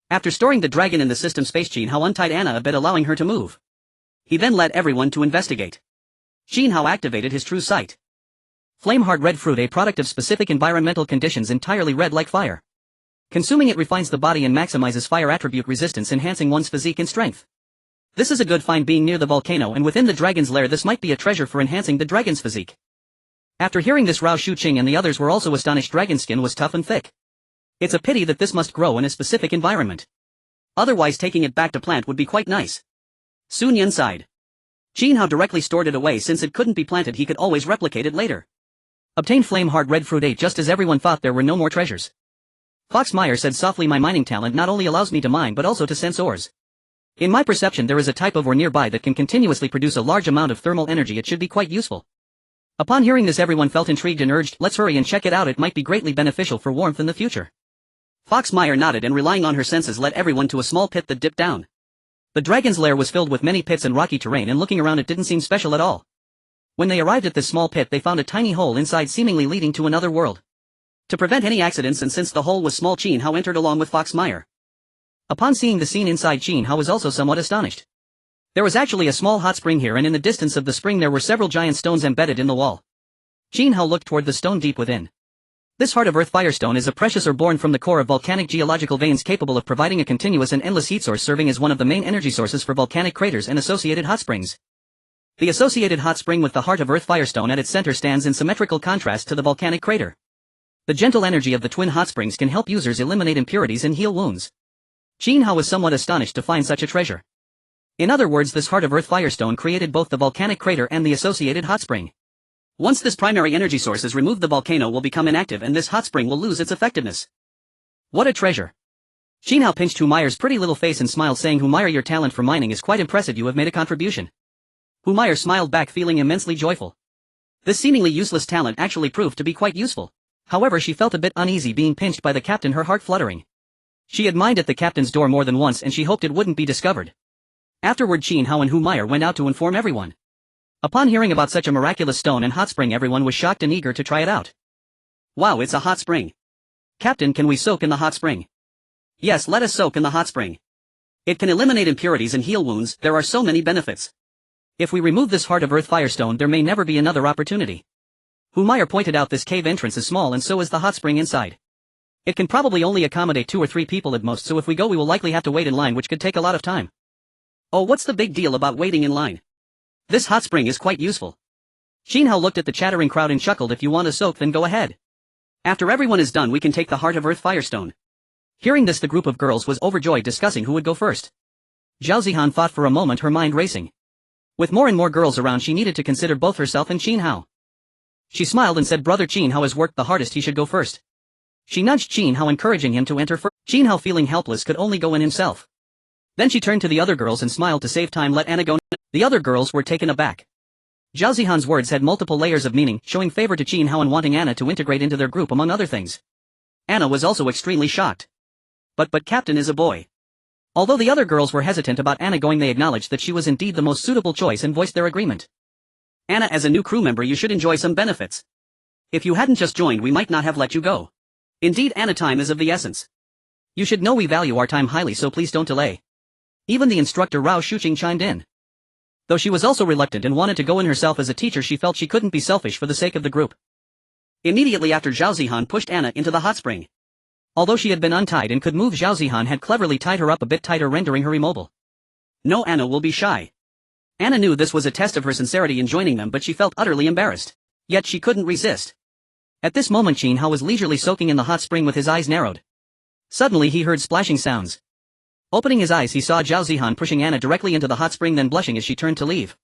After storing the dragon in the system space, Qin Hao untied Anna a bit, allowing her to move. He then led everyone to investigate. Qin Hao activated his true sight. Flame-hard red fruit, a product of specific environmental conditions, entirely red like fire. Consuming it refines the body and maximizes fire attribute resistance, enhancing one's physique and strength. This is a good find, being near the volcano and within the dragon's lair. This might be a treasure for enhancing the dragon's physique. After hearing this, Rao Shuqing and the others were also astonished. Dragon skin was tough and thick. It's a pity that this must grow in a specific environment. Otherwise taking it back to plant would be quite nice. Sun Yun sighed. Qin Hao directly stored it away. Since it couldn't be planted he could always replicate it later. Obtained flame-hard red fruit 8. Just as everyone thought there were no more treasures, Fox Meyer said softly, "My mining talent not only allows me to mine but also to sense ores. In my perception there is a type of ore nearby that can continuously produce a large amount of thermal energy. It should be quite useful." Upon hearing this everyone felt intrigued and urged, "Let's hurry and check it out, it might be greatly beneficial for warmth in the future." Fox Meyer nodded and relying on her senses led everyone to a small pit that dipped down. The dragon's lair was filled with many pits and rocky terrain and looking around it didn't seem special at all. When they arrived at this small pit they found a tiny hole inside seemingly leading to another world. To prevent any accidents and since the hole was small Qin Hao entered along with Fox Meyer. Upon seeing the scene inside Qin Hao was also somewhat astonished. There was actually a small hot spring here and in the distance of the spring there were several giant stones embedded in the wall. Qin Hao looked toward the stone deep within. This heart of earth firestone is a precious ore born from the core of volcanic geological veins capable of providing a continuous and endless heat source serving as one of the main energy sources for volcanic craters and associated hot springs. The associated hot spring with the heart of earth firestone at its center stands in symmetrical contrast to the volcanic crater. The gentle energy of the twin hot springs can help users eliminate impurities and heal wounds. Qin Hao was somewhat astonished to find such a treasure. In other words, this heart of earth firestone created both the volcanic crater and the associated hot spring. Once this primary energy source is removed the volcano will become inactive and this hot spring will lose its effectiveness. What a treasure. Qin Hao pinched Hu Meyer's pretty little face and smiled saying Hu Meyer, your talent for mining is quite impressive, you have made a contribution. Hu Meyer smiled back feeling immensely joyful. This seemingly useless talent actually proved to be quite useful. However, she felt a bit uneasy being pinched by the captain, her heart fluttering. She had mined at the captain's door more than once and she hoped it wouldn't be discovered. Afterward Qin Hao and Hu Meyer went out to inform everyone. Upon hearing about such a miraculous stone and hot spring everyone was shocked and eager to try it out. Wow, it's a hot spring. Captain, can we soak in the hot spring? Yes, let us soak in the hot spring. It can eliminate impurities and heal wounds, there are so many benefits. If we remove this heart of earth firestone there may never be another opportunity. Hu Meyer pointed out this cave entrance is small and so is the hot spring inside. It can probably only accommodate 2 or 3 people at most, so if we go we will likely have to wait in line which could take a lot of time. Oh, what's the big deal about waiting in line? This hot spring is quite useful. Qin Hao looked at the chattering crowd and chuckled, if you want to soak then go ahead. After everyone is done we can take the heart of earth firestone. Hearing this the group of girls was overjoyed discussing who would go first. Zhao Zihan thought for a moment, her mind racing. With more and more girls around she needed to consider both herself and Qin Hao. She smiled and said brother Qin Hao has worked the hardest, he should go first. She nudged Qin Hao encouraging him to enter first. Qin Hao feeling helpless could only go in himself. Then she turned to the other girls and smiled to save time, let Anna go. The other girls were taken aback. Zhao Zihan's words had multiple layers of meaning, showing favor to Qin Hao and wanting Anna to integrate into their group among other things. Anna was also extremely shocked. But Captain is a boy. Although the other girls were hesitant about Anna going they acknowledged that she was indeed the most suitable choice and voiced their agreement. Anna, as a new crew member you should enjoy some benefits. If you hadn't just joined we might not have let you go. Indeed Anna, time is of the essence. You should know we value our time highly, so please don't delay. Even the instructor Rao Shuqing chimed in. Though she was also reluctant and wanted to go in herself as a teacher she felt she couldn't be selfish for the sake of the group. Immediately after Zhao Zihan pushed Anna into the hot spring. Although she had been untied and could move Zhao Zihan had cleverly tied her up a bit tighter rendering her immobile. No, Anna will be shy. Anna knew this was a test of her sincerity in joining them but she felt utterly embarrassed. Yet she couldn't resist. At this moment Qin Hao was leisurely soaking in the hot spring with his eyes narrowed. Suddenly he heard splashing sounds. Opening his eyes he saw Zhao Zihan pushing Anna directly into the hot spring then blushing as she turned to leave.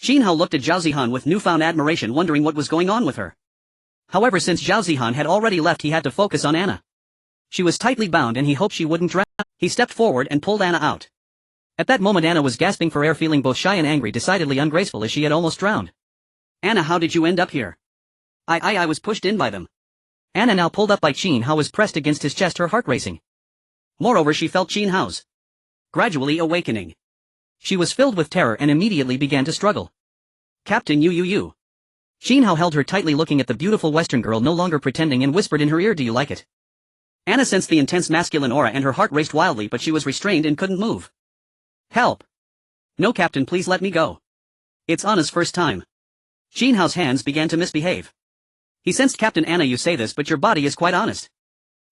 Qin Hao looked at Zhao Zihan with newfound admiration wondering what was going on with her. However, since Zhao Zihan had already left he had to focus on Anna. She was tightly bound and he hoped she wouldn't drown. He stepped forward and pulled Anna out. At that moment Anna was gasping for air feeling both shy and angry, decidedly ungraceful as she had almost drowned. Anna, how did you end up here? I was pushed in by them. Anna, now pulled up by Qin Hao, was pressed against his chest, her heart racing. Moreover she felt Qin Hao's gradually awakening. She was filled with terror and immediately began to struggle. Captain, you. Qin Hao held her tightly looking at the beautiful Western girl no longer pretending and whispered in her ear, do you like it? Anna sensed the intense masculine aura and her heart raced wildly but she was restrained and couldn't move. Help! No Captain, please let me go. It's Anna's first time. Qin Hao's hands began to misbehave. He sensed, Captain Anna, you say this but your body is quite honest.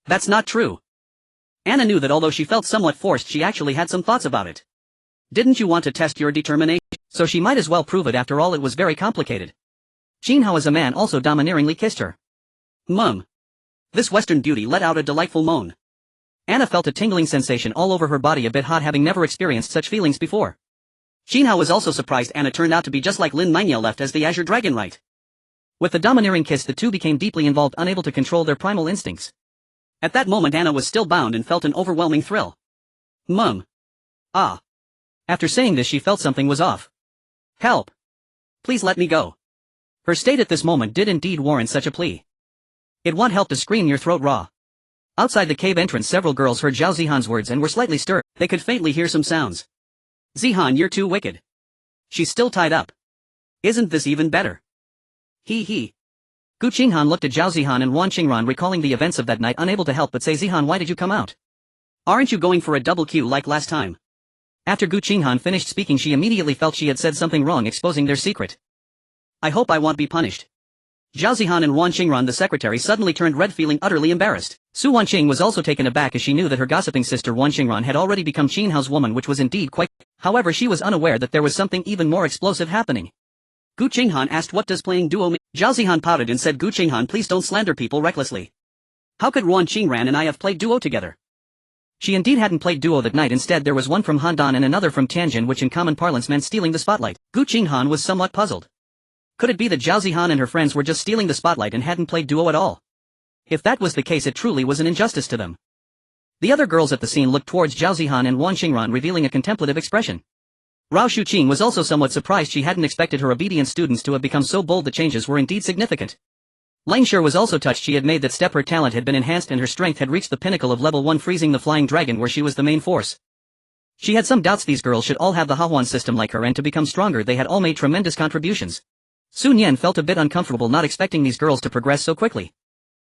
That's not true. Anna knew that although she felt somewhat forced she actually had some thoughts about it. Didn't you want to test your determination? So she might as well prove it, after all it was very complicated. Qin Hao as a man also domineeringly kissed her. Mum. This Western beauty let out a delightful moan. Anna felt a tingling sensation all over her body, a bit hot, having never experienced such feelings before. Qin Hao was also surprised Anna turned out to be just like Lin Mingyao left as the Azure Dragon, right? With the domineering kiss the two became deeply involved, unable to control their primal instincts. At that moment Anna was still bound and felt an overwhelming thrill. Mum. Ah. After saying this she felt something was off. Help. Please let me go. Her state at this moment did indeed warrant such a plea. It won't help to scream your throat raw. Outside the cave entrance several girls heard Zhao Zihan's words and were slightly stirred. They could faintly hear some sounds. Zihan, you're too wicked. She's still tied up. Isn't this even better? He. Gu Qinghan looked at Zhao Zihan and Wan Qingran recalling the events of that night, unable to help but say, Zihan, why did you come out? Aren't you going for a double Q like last time? After Gu Qinghan finished speaking she immediately felt she had said something wrong, exposing their secret. I hope I won't be punished. Zhao Zihan and Wan Qingran the secretary suddenly turned red, feeling utterly embarrassed. Su Wanqing was also taken aback as she knew that her gossiping sister Wan Qingran had already become Qin Hao's woman, which was indeed quite. However, she was unaware that there was something even more explosive happening. Gu Qinghan asked, what does playing duo mean? Zhao Zihan pouted and said, Gu Qinghan, please don't slander people recklessly. How could Wan Qingran and I have played duo together? She indeed hadn't played duo that night. Instead there was one from Handan and another from Tianjin, which in common parlance meant stealing the spotlight. Gu Qinghan was somewhat puzzled. Could it be that Zhao Zihan and her friends were just stealing the spotlight and hadn't played duo at all? If that was the case, it truly was an injustice to them. The other girls at the scene looked towards Zhao Zihan and Wan Qingran, revealing a contemplative expression. Rao Shuqing was also somewhat surprised. She hadn't expected her obedient students to have become so bold. The changes were indeed significant. Langshur was also touched. She had made that step. Her talent had been enhanced and her strength had reached the pinnacle of level 1, freezing the flying dragon where she was the main force. She had some doubts these girls should all have the Hahuan system like her, and to become stronger they had all made tremendous contributions. Sun Yan felt a bit uncomfortable, not expecting these girls to progress so quickly.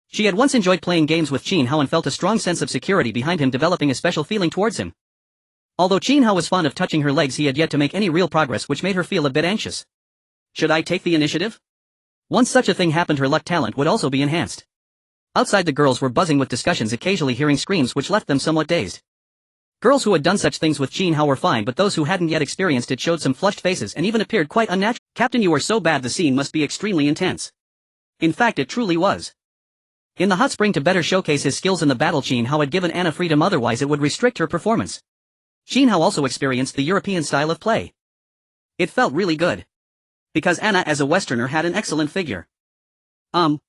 She had once enjoyed playing games with Qin Hao and felt a strong sense of security behind him, developing a special feeling towards him. Although Qin Hao was fond of touching her legs, he had yet to make any real progress, which made her feel a bit anxious. Should I take the initiative? Once such a thing happened, her luck talent would also be enhanced. Outside the girls were buzzing with discussions, occasionally hearing screams which left them somewhat dazed. Girls who had done such things with Qin Hao were fine, but those who hadn't yet experienced it showed some flushed faces and even appeared quite unnatural. Captain, you are so bad, the scene must be extremely intense. In fact, it truly was. In the hot spring, to better showcase his skills in the battle, Qin Hao had given Anna freedom, otherwise it would restrict her performance. Qin Hao also experienced the European style of play. It felt really good. Because Anna as a Westerner had an excellent figure. An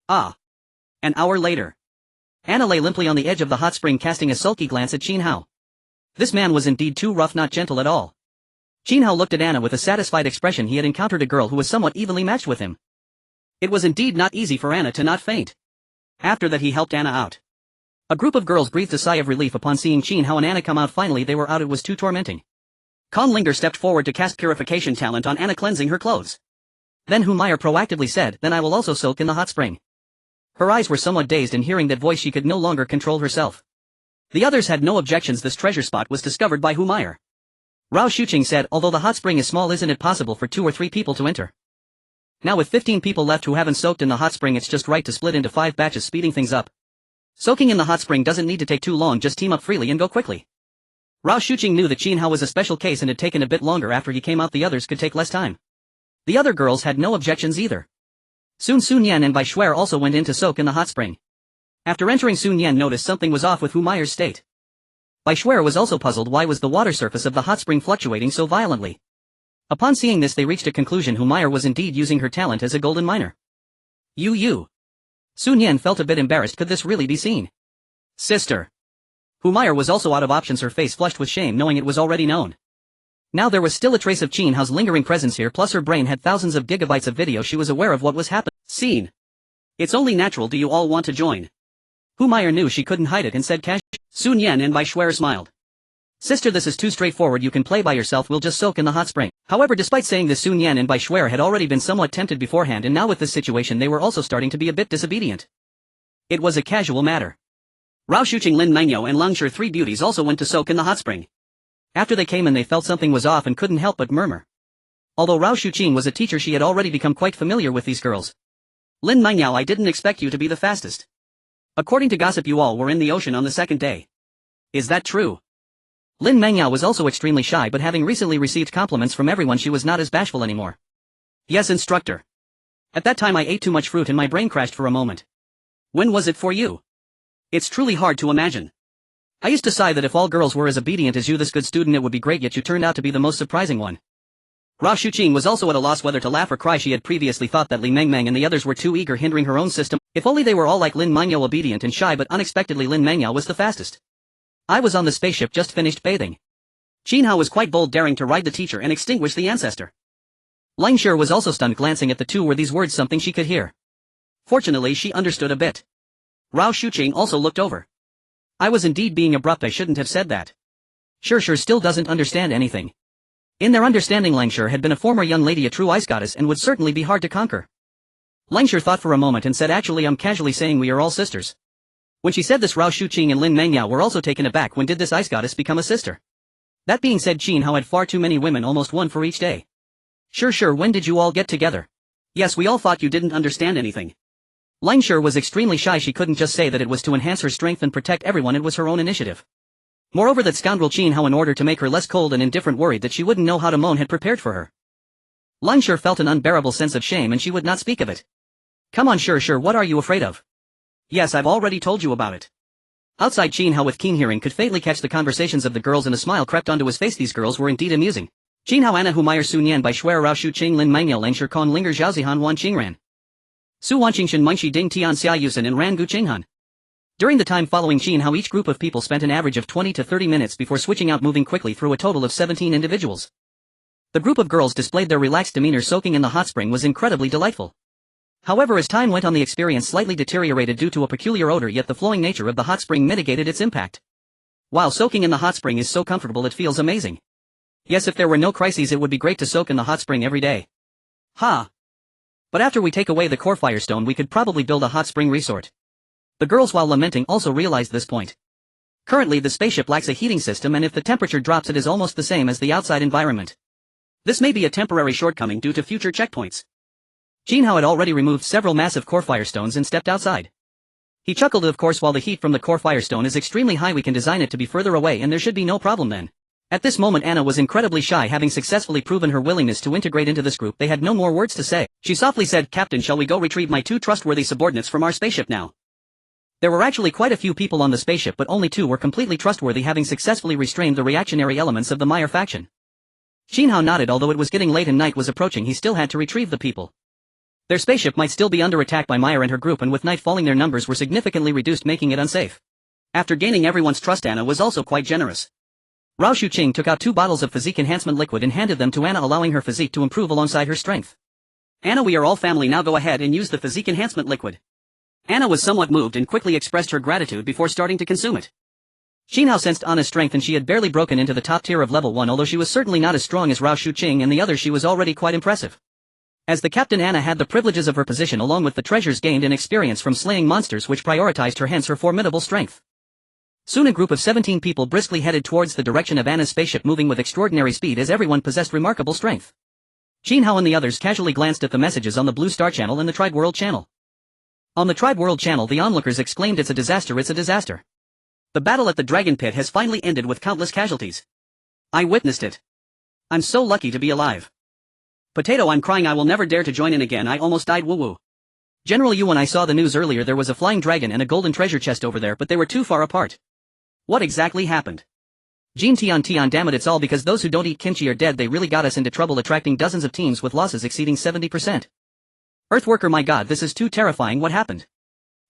hour later. Anna lay limply on the edge of the hot spring, casting a sulky glance at Qin Hao. This man was indeed too rough, not gentle at all. Qin Hao looked at Anna with a satisfied expression. He had encountered a girl who was somewhat evenly matched with him. It was indeed not easy for Anna to not faint. After that he helped Anna out. A group of girls breathed a sigh of relief upon seeing Qin Hao and Anna come out. Finally they were out. It was too tormenting. Kong Linger stepped forward to cast purification talent on Anna, cleansing her clothes. Then Humayr proactively said, then I will also soak in the hot spring. Her eyes were somewhat dazed, and hearing that voice she could no longer control herself. The others had no objections. This treasure spot was discovered by Humayr. Rao Shuqing said, although the hot spring is small, isn't it possible for 2 or 3 people to enter? Now with 15 people left who haven't soaked in the hot spring, it's just right to split into 5 batches, speeding things up. Soaking in the hot spring doesn't need to take too long, just team up freely and go quickly. Rao Shuqing knew that Qin Hao was a special case and had taken a bit longer. After he came out the others could take less time. The other girls had no objections either. Soon Sun Yan and Bai Shuer also went in to soak in the hot spring. After entering, Sun Yan noticed something was off with Humayr's state. Bai Shuer was also puzzled. Why was the water surface of the hot spring fluctuating so violently? Upon seeing this they reached a conclusion. Humayr was indeed using her talent as a golden miner. You. Sun Yan felt a bit embarrassed. Could this really be seen? Sister. Humayr was also out of options, her face flushed with shame knowing it was already known. Now there was still a trace of Qin Hao's lingering presence here, plus her brain had thousands of gigabytes of video. She was aware of what was happening. Scene. It's only natural. Do you all want to join? Humayr knew she couldn't hide it and said casually. Sun Yan and Bai Shuer smiled. Sister, this is too straightforward. You can play by yourself. We'll just soak in the hot spring. However, despite saying this, Sun Yan and Bai Shuer had already been somewhat tempted beforehand, and now with this situation they were also starting to be a bit disobedient. It was a casual matter. Rao Shuqing, Lin Mengyo and Langshur, 3 beauties, also went to soak in the hot spring. After they came in they felt something was off and couldn't help but murmur. Although Rao Shuqing was a teacher, she had already become quite familiar with these girls. Lin Mengyo, I didn't expect you to be the fastest. According to gossip you all were in the ocean on the 2nd day. Is that true? Lin Mengyo was also extremely shy, but having recently received compliments from everyone she was not as bashful anymore. Yes, instructor. At that time I ate too much fruit and my brain crashed for a moment. When was it for you? It's truly hard to imagine. I used to sigh that if all girls were as obedient as you, this good student, it would be great, yet you turned out to be the most surprising one. Rao Shuqing was also at a loss whether to laugh or cry. She had previously thought that Li Mengmeng and the others were too eager, hindering her own system. If only they were all like Lin Mengyo, obedient and shy, but unexpectedly Lin Mengyo was the fastest. I was on the spaceship, just finished bathing. Qin Hao was quite bold, daring to ride the teacher and extinguish the ancestor. Langshur was also stunned, glancing at the two. Were these words something she could hear? Fortunately she understood a bit. Rao Shuqing also looked over. I was indeed being abrupt, I shouldn't have said that. Sure still doesn't understand anything. In their understanding Langshur had been a former young lady, a true ice goddess, and would certainly be hard to conquer. Langshur thought for a moment and said, actually I'm casually saying we are all sisters. When she said this, Rao Shuqing and Lin Mengyao were also taken aback. When did this ice goddess become a sister? That being said, Qin Hao had far too many women, almost one for each day. Sure, when did you all get together? Yes, we all thought you didn't understand anything. Langshur was extremely shy, she couldn't just say that it was to enhance her strength and protect everyone, it was her own initiative. Moreover, that scoundrel Qin Hao, in order to make her less cold and indifferent, worried that she wouldn't know how to moan, had prepared for her. Langshur felt an unbearable sense of shame and she would not speak of it. Come on, sure, what are you afraid of? Yes, I've already told you about it. Outside, Qin Hao, with keen hearing, could faintly catch the conversations of the girls, and a smile crept onto his face. These girls were indeed amusing. Qin Hao, Anna, Humayr, Sun Yan, Bai Shuer, Rao Shuqing, Lin Mengyao, Langshur, Kong, Linger, Zhaozihan, Wan Qingran, Su Wanqingshan, Mengshi, Ding Tian, Xia Yusan, and Ran Gu Qinghan. During the time following Qin Hao, each group of people spent an average of 20 to 30 minutes before switching out, moving quickly through a total of 17 individuals. The group of girls displayed their relaxed demeanor. Soaking in the hot spring was incredibly delightful. However, as time went on, the experience slightly deteriorated due to a peculiar odor, yet the flowing nature of the hot spring mitigated its impact. While soaking in the hot spring is so comfortable, it feels amazing. Yes, if there were no crises, it would be great to soak in the hot spring every day. But after we take away the core firestone, we could probably build a hot spring resort. The girls, while lamenting, also realized this point. Currently, the spaceship lacks a heating system, and if the temperature drops, it is almost the same as the outside environment. This may be a temporary shortcoming due to future checkpoints. Qin Hao had already removed several massive core firestones and stepped outside. He chuckled. Of course, while the heat from the core firestone is extremely high, we can design it to be further away and there should be no problem then. At this moment, Anna was incredibly shy, having successfully proven her willingness to integrate into this group. They had no more words to say. She softly said, Captain, shall we go retrieve my two trustworthy subordinates from our spaceship now? There were actually quite a few people on the spaceship, but only two were completely trustworthy, having successfully restrained the reactionary elements of the Meyer faction. Qin Hao nodded. Although it was getting late and night was approaching, he still had to retrieve the people. Their spaceship might still be under attack by Meyer and her group, and with night falling their numbers were significantly reduced, making it unsafe. After gaining everyone's trust, Anna was also quite generous. Rao Shuqing took out 2 bottles of physique enhancement liquid and handed them to Anna, allowing her physique to improve alongside her strength. Anna, we are all family now, go ahead and use the physique enhancement liquid. Anna was somewhat moved and quickly expressed her gratitude before starting to consume it. Qin Hao sensed Anna's strength, and she had barely broken into the top tier of level 1, although she was certainly not as strong as Rao Shuqing and the others. She was already quite impressive. As the captain, Anna had the privileges of her position along with the treasures gained and experience from slaying monsters, which prioritized her, hence her formidable strength. Soon a group of 17 people briskly headed towards the direction of Anna's spaceship, moving with extraordinary speed as everyone possessed remarkable strength. Qin Hao and the others casually glanced at the messages on the Blue Star channel and the Tribe World channel. On the Tribe World channel, the onlookers exclaimed, it's a disaster, it's a disaster. The battle at the Dragon Pit has finally ended with countless casualties. I witnessed it. I'm so lucky to be alive. Potato, I'm crying, I will never dare to join in again, I almost died, woo woo. General Yu, when I saw the news earlier, there was a flying dragon and a golden treasure chest over there, but they were too far apart. What exactly happened? Jin Tian, damn it, it's all because those who don't eat kimchi are dead. They really got us into trouble, attracting dozens of teams with losses exceeding 70%. Earthworker, my god, this is too terrifying. What happened?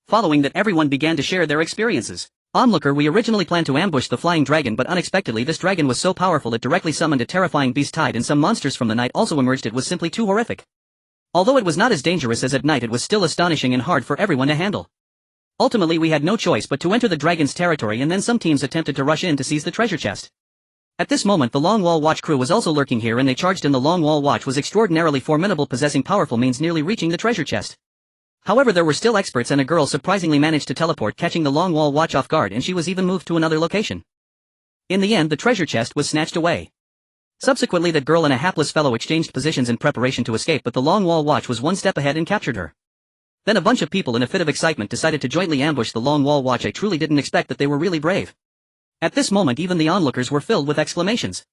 Following that, everyone began to share their experiences. Onlooker, we originally planned to ambush the flying dragon, but unexpectedly this dragon was so powerful it directly summoned a terrifying beast tide, and some monsters from the night also emerged. It was simply too horrific. Although it was not as dangerous as at night, it was still astonishing and hard for everyone to handle. Ultimately, we had no choice but to enter the dragon's territory, and then some teams attempted to rush in to seize the treasure chest. At this moment, the Long Wall Watch crew was also lurking here, and they charged in. The Long Wall Watch was extraordinarily formidable, possessing powerful means nearly reaching the treasure chest. However, there were still experts, and a girl surprisingly managed to teleport, catching the Long Wall Watch off guard, and she was even moved to another location. In the end, the treasure chest was snatched away. Subsequently, that girl and a hapless fellow exchanged positions in preparation to escape, but the Long Wall Watch was one step ahead and captured her. Then a bunch of people in a fit of excitement decided to jointly ambush the Long Wall Watch. I truly didn't expect that they were really brave. At this moment, even the onlookers were filled with exclamations.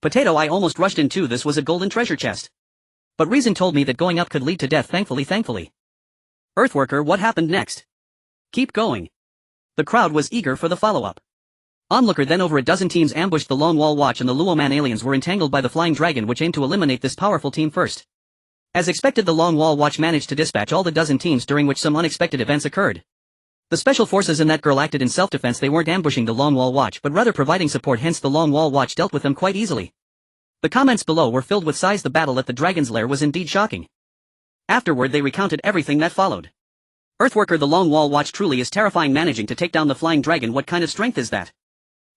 Potato, I almost rushed in too. This was a golden treasure chest. But reason told me that going up could lead to death. Thankfully. Earthworker, what happened next? Keep going. The crowd was eager for the follow-up. Onlooker, then over a dozen teams ambushed the Long Wall Watch, and the Luoman aliens were entangled by the flying dragon, which aimed to eliminate this powerful team first. As expected, the Long Wall Watch managed to dispatch all the dozen teams, during which some unexpected events occurred. The special forces in that girl acted in self-defense. They weren't ambushing the Long Wall Watch, but rather providing support, hence the Long Wall Watch dealt with them quite easily. The comments below were filled with sighs. The battle at the dragon's lair was indeed shocking. Afterward, they recounted everything that followed. Earthworker, the Long Wall Watch truly is terrifying. Managing to take down the flying dragon, what kind of strength is that?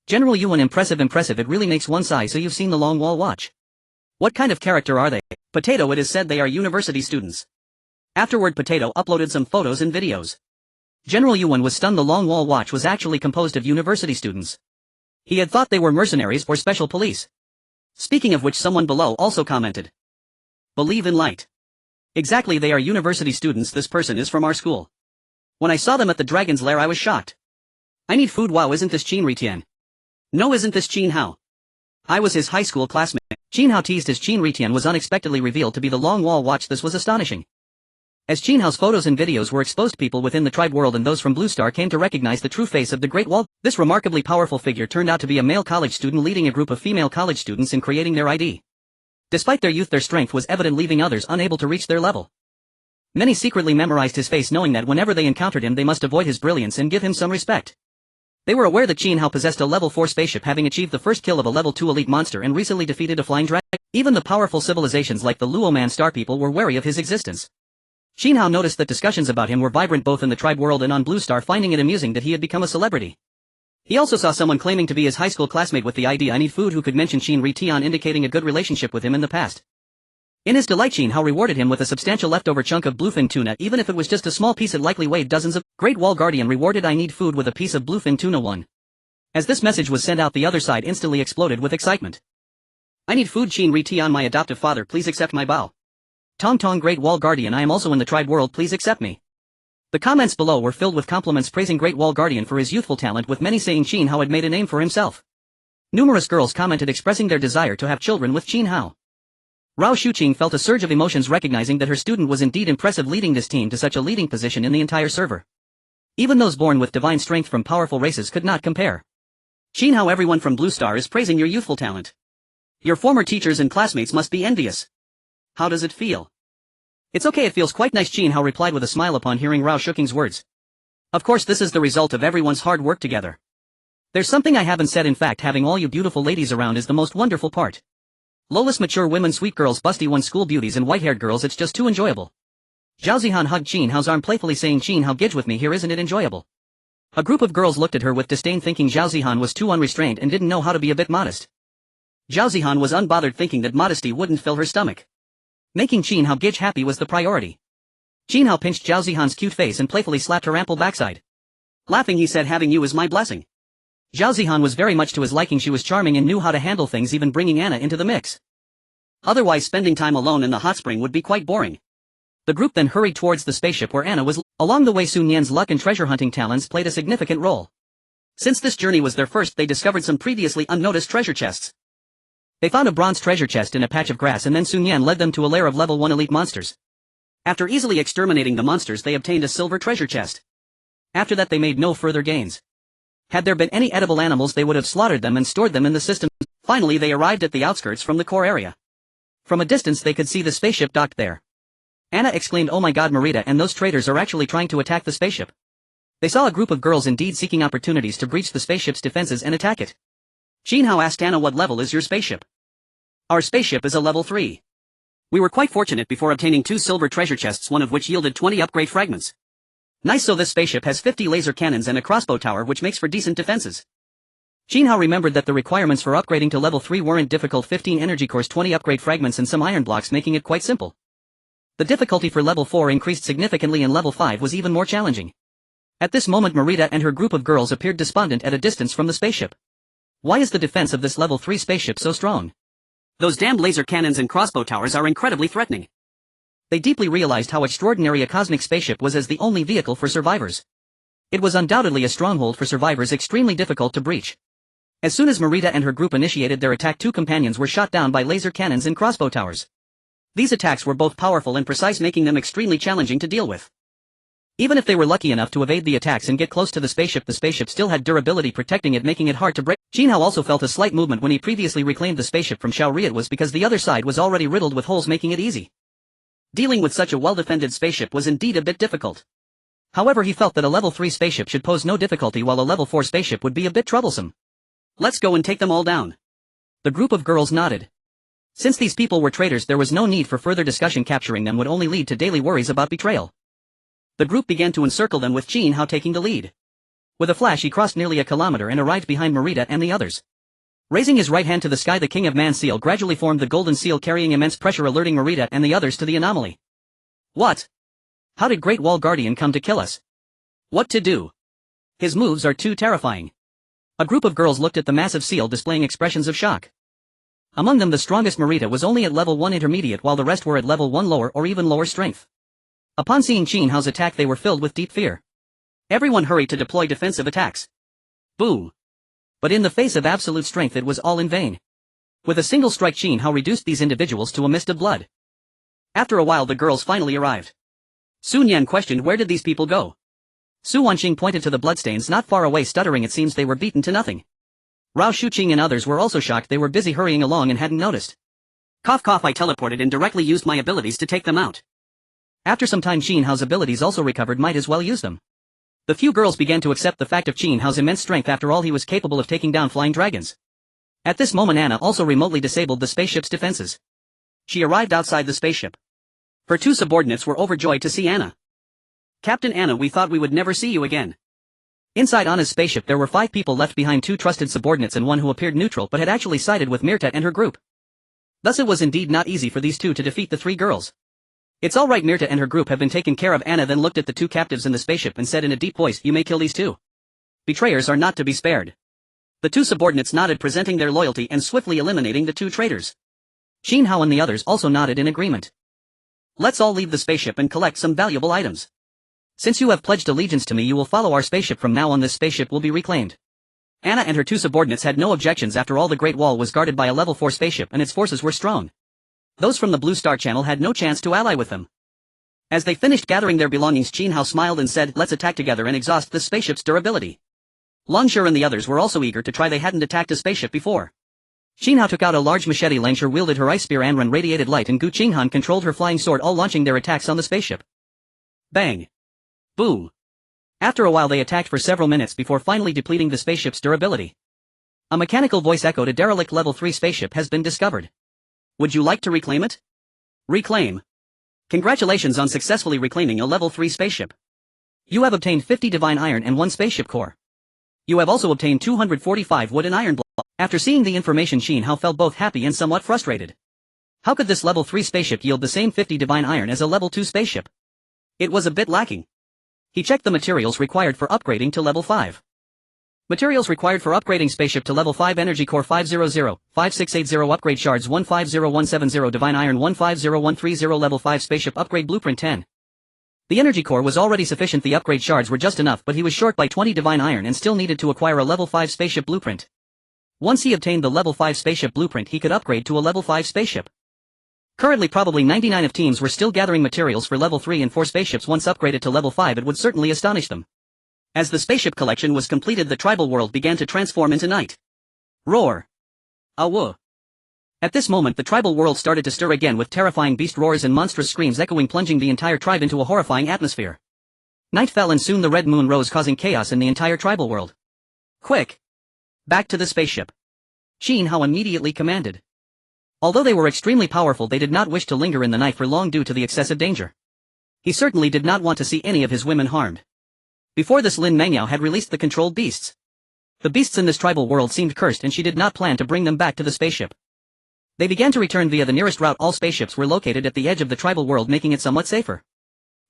General Yuan, impressive, it really makes one sigh. So you've seen the Long Wall Watch. What kind of character are they? Potato, it is said they are university students. Afterward Potato uploaded some photos and videos. General Yuan was stunned. The Long Wall Watch was actually composed of university students. He had thought they were mercenaries or special police. Speaking of which, someone below also commented. Believe in light. Exactly, they are university students. This person is from our school. When I saw them at the dragon's lair I was shocked. I need food. Wow, isn't this Qin Ritian? No, isn't this Qin Hao? I was his high school classmate. Qin Hao teased as Qin Ritian was unexpectedly revealed to be the Long Wall Watch. This was astonishing. As Qin Hao's photos and videos were exposed, people within the tribe world and those from Blue Star came to recognize the true face of the Great Wall. This remarkably powerful figure turned out to be a male college student leading a group of female college students in creating their ID. Despite their youth, their strength was evident, leaving others unable to reach their level. Many secretly memorized his face, knowing that whenever they encountered him they must avoid his brilliance and give him some respect. They were aware that Qin Hao possessed a level 4 spaceship, having achieved the first kill of a level 2 elite monster and recently defeated a flying dragon. Even the powerful civilizations like the Luoman star people were wary of his existence. Qin Hao noticed that discussions about him were vibrant both in the tribe world and on Blue Star, finding it amusing that he had become a celebrity. He also saw someone claiming to be his high school classmate with the ID "I need food" who could mention Qin Ritian, indicating a good relationship with him in the past. In his delight, Qin Hao rewarded him with a substantial leftover chunk of bluefin tuna. Even if it was just a small piece, it likely weighed dozens of. Great Wall Guardian rewarded "I need food" with a piece of bluefin tuna. 1. As this message was sent out, the other side instantly exploded with excitement. I need food. Qin Ritian, my adoptive father, please accept my bow. Tong Tong, Great Wall Guardian, I am also in the tribe world, please accept me. The comments below were filled with compliments praising Great Wall Guardian for his youthful talent, with many saying Qin Hao had made a name for himself. Numerous girls commented expressing their desire to have children with Qin Hao. Rao Shuqing felt a surge of emotions recognizing that her student was indeed impressive, leading this team to such a leading position in the entire server. Even those born with divine strength from powerful races could not compare. Qin Hao, everyone from Blue Star is praising your youthful talent. Your former teachers and classmates must be envious. How does it feel? It's okay, it feels quite nice, Qin Hao replied with a smile upon hearing Rao Shuqing's words. Of course, this is the result of everyone's hard work together. There's something I haven't said, in fact, having all you beautiful ladies around is the most wonderful part. Lawless mature women, sweet girls, busty ones, school beauties and white-haired girls, it's just too enjoyable. Zhao Zihan hugged Qin Hao's arm playfully saying, Qin Hao, gidge with me here, isn't it enjoyable? A group of girls looked at her with disdain, thinking Zhao Zihan was too unrestrained and didn't know how to be a bit modest. Zhao Zihan was unbothered, thinking that modesty wouldn't fill her stomach. Making Qin Hao gidge happy was the priority. Qin Hao pinched Zhao Zihan's cute face and playfully slapped her ample backside. Laughing, he said, having you is my blessing. Zhao Zihan was very much to his liking. She was charming and knew how to handle things, even bringing Anna into the mix. Otherwise, spending time alone in the hot spring would be quite boring. The group then hurried towards the spaceship where Anna was. Along the way, Sun Yan's luck and treasure hunting talents played a significant role. Since this journey was their first, they discovered some previously unnoticed treasure chests. They found a bronze treasure chest in a patch of grass, and then Sun Yan led them to a lair of level 1 elite monsters. After easily exterminating the monsters, they obtained a silver treasure chest. After that, they made no further gains. Had there been any edible animals, they would have slaughtered them and stored them in the system. Finally, they arrived at the outskirts from the core area. From a distance, they could see the spaceship docked there. Anna exclaimed, "Oh my god, Marita and those traitors are actually trying to attack the spaceship." They saw a group of girls indeed seeking opportunities to breach the spaceship's defenses and attack it. Qin Hao asked Anna, "What level is your spaceship?" "Our spaceship is a level 3. We were quite fortunate before obtaining 2 silver treasure chests, one of which yielded 20 upgrade fragments. Nice, so this spaceship has 50 laser cannons and a crossbow tower, which makes for decent defenses." Qin Hao remembered that the requirements for upgrading to level 3 weren't difficult: 15 energy cores, 20 upgrade fragments and some iron blocks, making it quite simple. The difficulty for level 4 increased significantly, and level 5 was even more challenging. At this moment, Marita and her group of girls appeared despondent at a distance from the spaceship. Why is the defense of this level 3 spaceship so strong? Those damned laser cannons and crossbow towers are incredibly threatening. They deeply realized how extraordinary a cosmic spaceship was as the only vehicle for survivors. It was undoubtedly a stronghold for survivors, extremely difficult to breach. As soon as Marita and her group initiated their attack, 2 companions were shot down by laser cannons and crossbow towers. These attacks were both powerful and precise, making them extremely challenging to deal with. Even if they were lucky enough to evade the attacks and get close to the spaceship still had durability protecting it, making it hard to break. Qin Hao also felt a slight movement when he previously reclaimed the spaceship from Xiao Ri. It was because the other side was already riddled with holes, making it easy. Dealing with such a well-defended spaceship was indeed a bit difficult. However, he felt that a level 3 spaceship should pose no difficulty, while a level 4 spaceship would be a bit troublesome. "Let's go and take them all down." The group of girls nodded. Since these people were traitors, there was no need for further discussion. Capturing them would only lead to daily worries about betrayal. The group began to encircle them with Qin Hao taking the lead. With a flash he crossed nearly a kilometer and arrived behind Marita and the others. Raising his right hand to the sky, the King of Man seal gradually formed the golden seal, carrying immense pressure, alerting Marita and the others to the anomaly. What? How did Great Wall Guardian come to kill us? What to do? His moves are too terrifying. A group of girls looked at the massive seal, displaying expressions of shock. Among them, the strongest Marita was only at level 1 intermediate, while the rest were at level 1 lower or even lower strength. Upon seeing Qin Hao's attack, they were filled with deep fear. Everyone hurried to deploy defensive attacks. Boom! But in the face of absolute strength, it was all in vain. With a single strike, Qin Hao reduced these individuals to a mist of blood. After a while, the girls finally arrived. Sun Yan questioned, where did these people go? Su Wanqing pointed to the bloodstains not far away, stuttering, it seems they were beaten to nothing. Rao Shuqing and others were also shocked. They were busy hurrying along and hadn't noticed. Cough cough, I teleported and directly used my abilities to take them out. After some time, Qin Hao's abilities also recovered, might as well use them. The few girls began to accept the fact of Qin Hao's immense strength. After all, he was capable of taking down flying dragons. At this moment, Anna also remotely disabled the spaceship's defenses. She arrived outside the spaceship. Her two subordinates were overjoyed to see Anna. Captain Anna, we thought we would never see you again. Inside Anna's spaceship there were 5 people left behind, 2 trusted subordinates and 1 who appeared neutral but had actually sided with Mirta and her group. Thus it was indeed not easy for these 2 to defeat the 3 girls. It's alright, Mirta and her group have been taken care of. Anna then looked at the 2 captives in the spaceship and said in a deep voice, you may kill these 2. Betrayers are not to be spared. The 2 subordinates nodded, presenting their loyalty and swiftly eliminating the 2 traitors. Qin Hao and the others also nodded in agreement. Let's all leave the spaceship and collect some valuable items. Since you have pledged allegiance to me, you will follow our spaceship. From now on this spaceship will be reclaimed. Anna and her 2 subordinates had no objections. After all, the Great Wall was guarded by a level 4 spaceship and its forces were strong. Those from the Blue Star Channel had no chance to ally with them. As they finished gathering their belongings, Qin Hao smiled and said, let's attack together and exhaust the spaceship's durability. Longshire and the others were also eager to try. They hadn't attacked a spaceship before. Qin Hao took out a large machete, Longshire wielded her ice spear, Anran radiated light, and Gu Qinghan controlled her flying sword, all launching their attacks on the spaceship. Bang! Boom! After a while they attacked for several minutes before finally depleting the spaceship's durability. A mechanical voice echoed, a derelict level 3 spaceship has been discovered. Would you like to reclaim it? Reclaim. Congratulations on successfully reclaiming a level 3 spaceship. You have obtained 50 divine iron and 1 spaceship core. You have also obtained 245 wood and iron block. After seeing the information, Qin Hao felt both happy and somewhat frustrated. How could this level 3 spaceship yield the same 50 divine iron as a level 2 spaceship? It was a bit lacking. He checked the materials required for upgrading to level 5. Materials required for upgrading spaceship to level 5: energy core 500, 5680, upgrade shards 150170, divine iron 150130, level 5 spaceship upgrade blueprint 10. The energy core was already sufficient, the upgrade shards were just enough, but he was short by 20 divine iron and still needed to acquire a level 5 spaceship blueprint. Once he obtained the level 5 spaceship blueprint, he could upgrade to a level 5 spaceship. Currently probably 99 of teams were still gathering materials for level 3 and 4 spaceships. Once upgraded to level 5 it would certainly astonish them. As the spaceship collection was completed, the tribal world began to transform into night. Roar! Awu! At this moment the tribal world started to stir again, with terrifying beast roars and monstrous screams echoing, plunging the entire tribe into a horrifying atmosphere. Night fell and soon the red moon rose, causing chaos in the entire tribal world. Quick! Back to the spaceship! Qin Hao immediately commanded. Although they were extremely powerful, they did not wish to linger in the night for long due to the excessive danger. He certainly did not want to see any of his women harmed. Before this, Lin Mengyao had released the controlled beasts. The beasts in this tribal world seemed cursed and she did not plan to bring them back to the spaceship. They began to return via the nearest route. All spaceships were located at the edge of the tribal world, making it somewhat safer.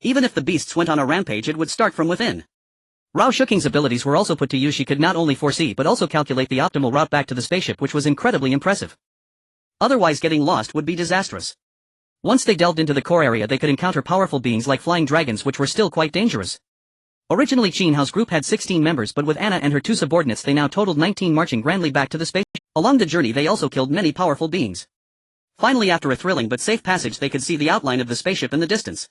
Even if the beasts went on a rampage, it would start from within. Rao Shuking's abilities were also put to use. She could not only foresee but also calculate the optimal route back to the spaceship, which was incredibly impressive. Otherwise getting lost would be disastrous. Once they delved into the core area they could encounter powerful beings like flying dragons, which were still quite dangerous. Originally Qin Hao's group had 16 members, but with Anna and her 2 subordinates they now totaled 19, marching grandly back to the spaceship. Along the journey they also killed many powerful beings. Finally, after a thrilling but safe passage, they could see the outline of the spaceship in the distance.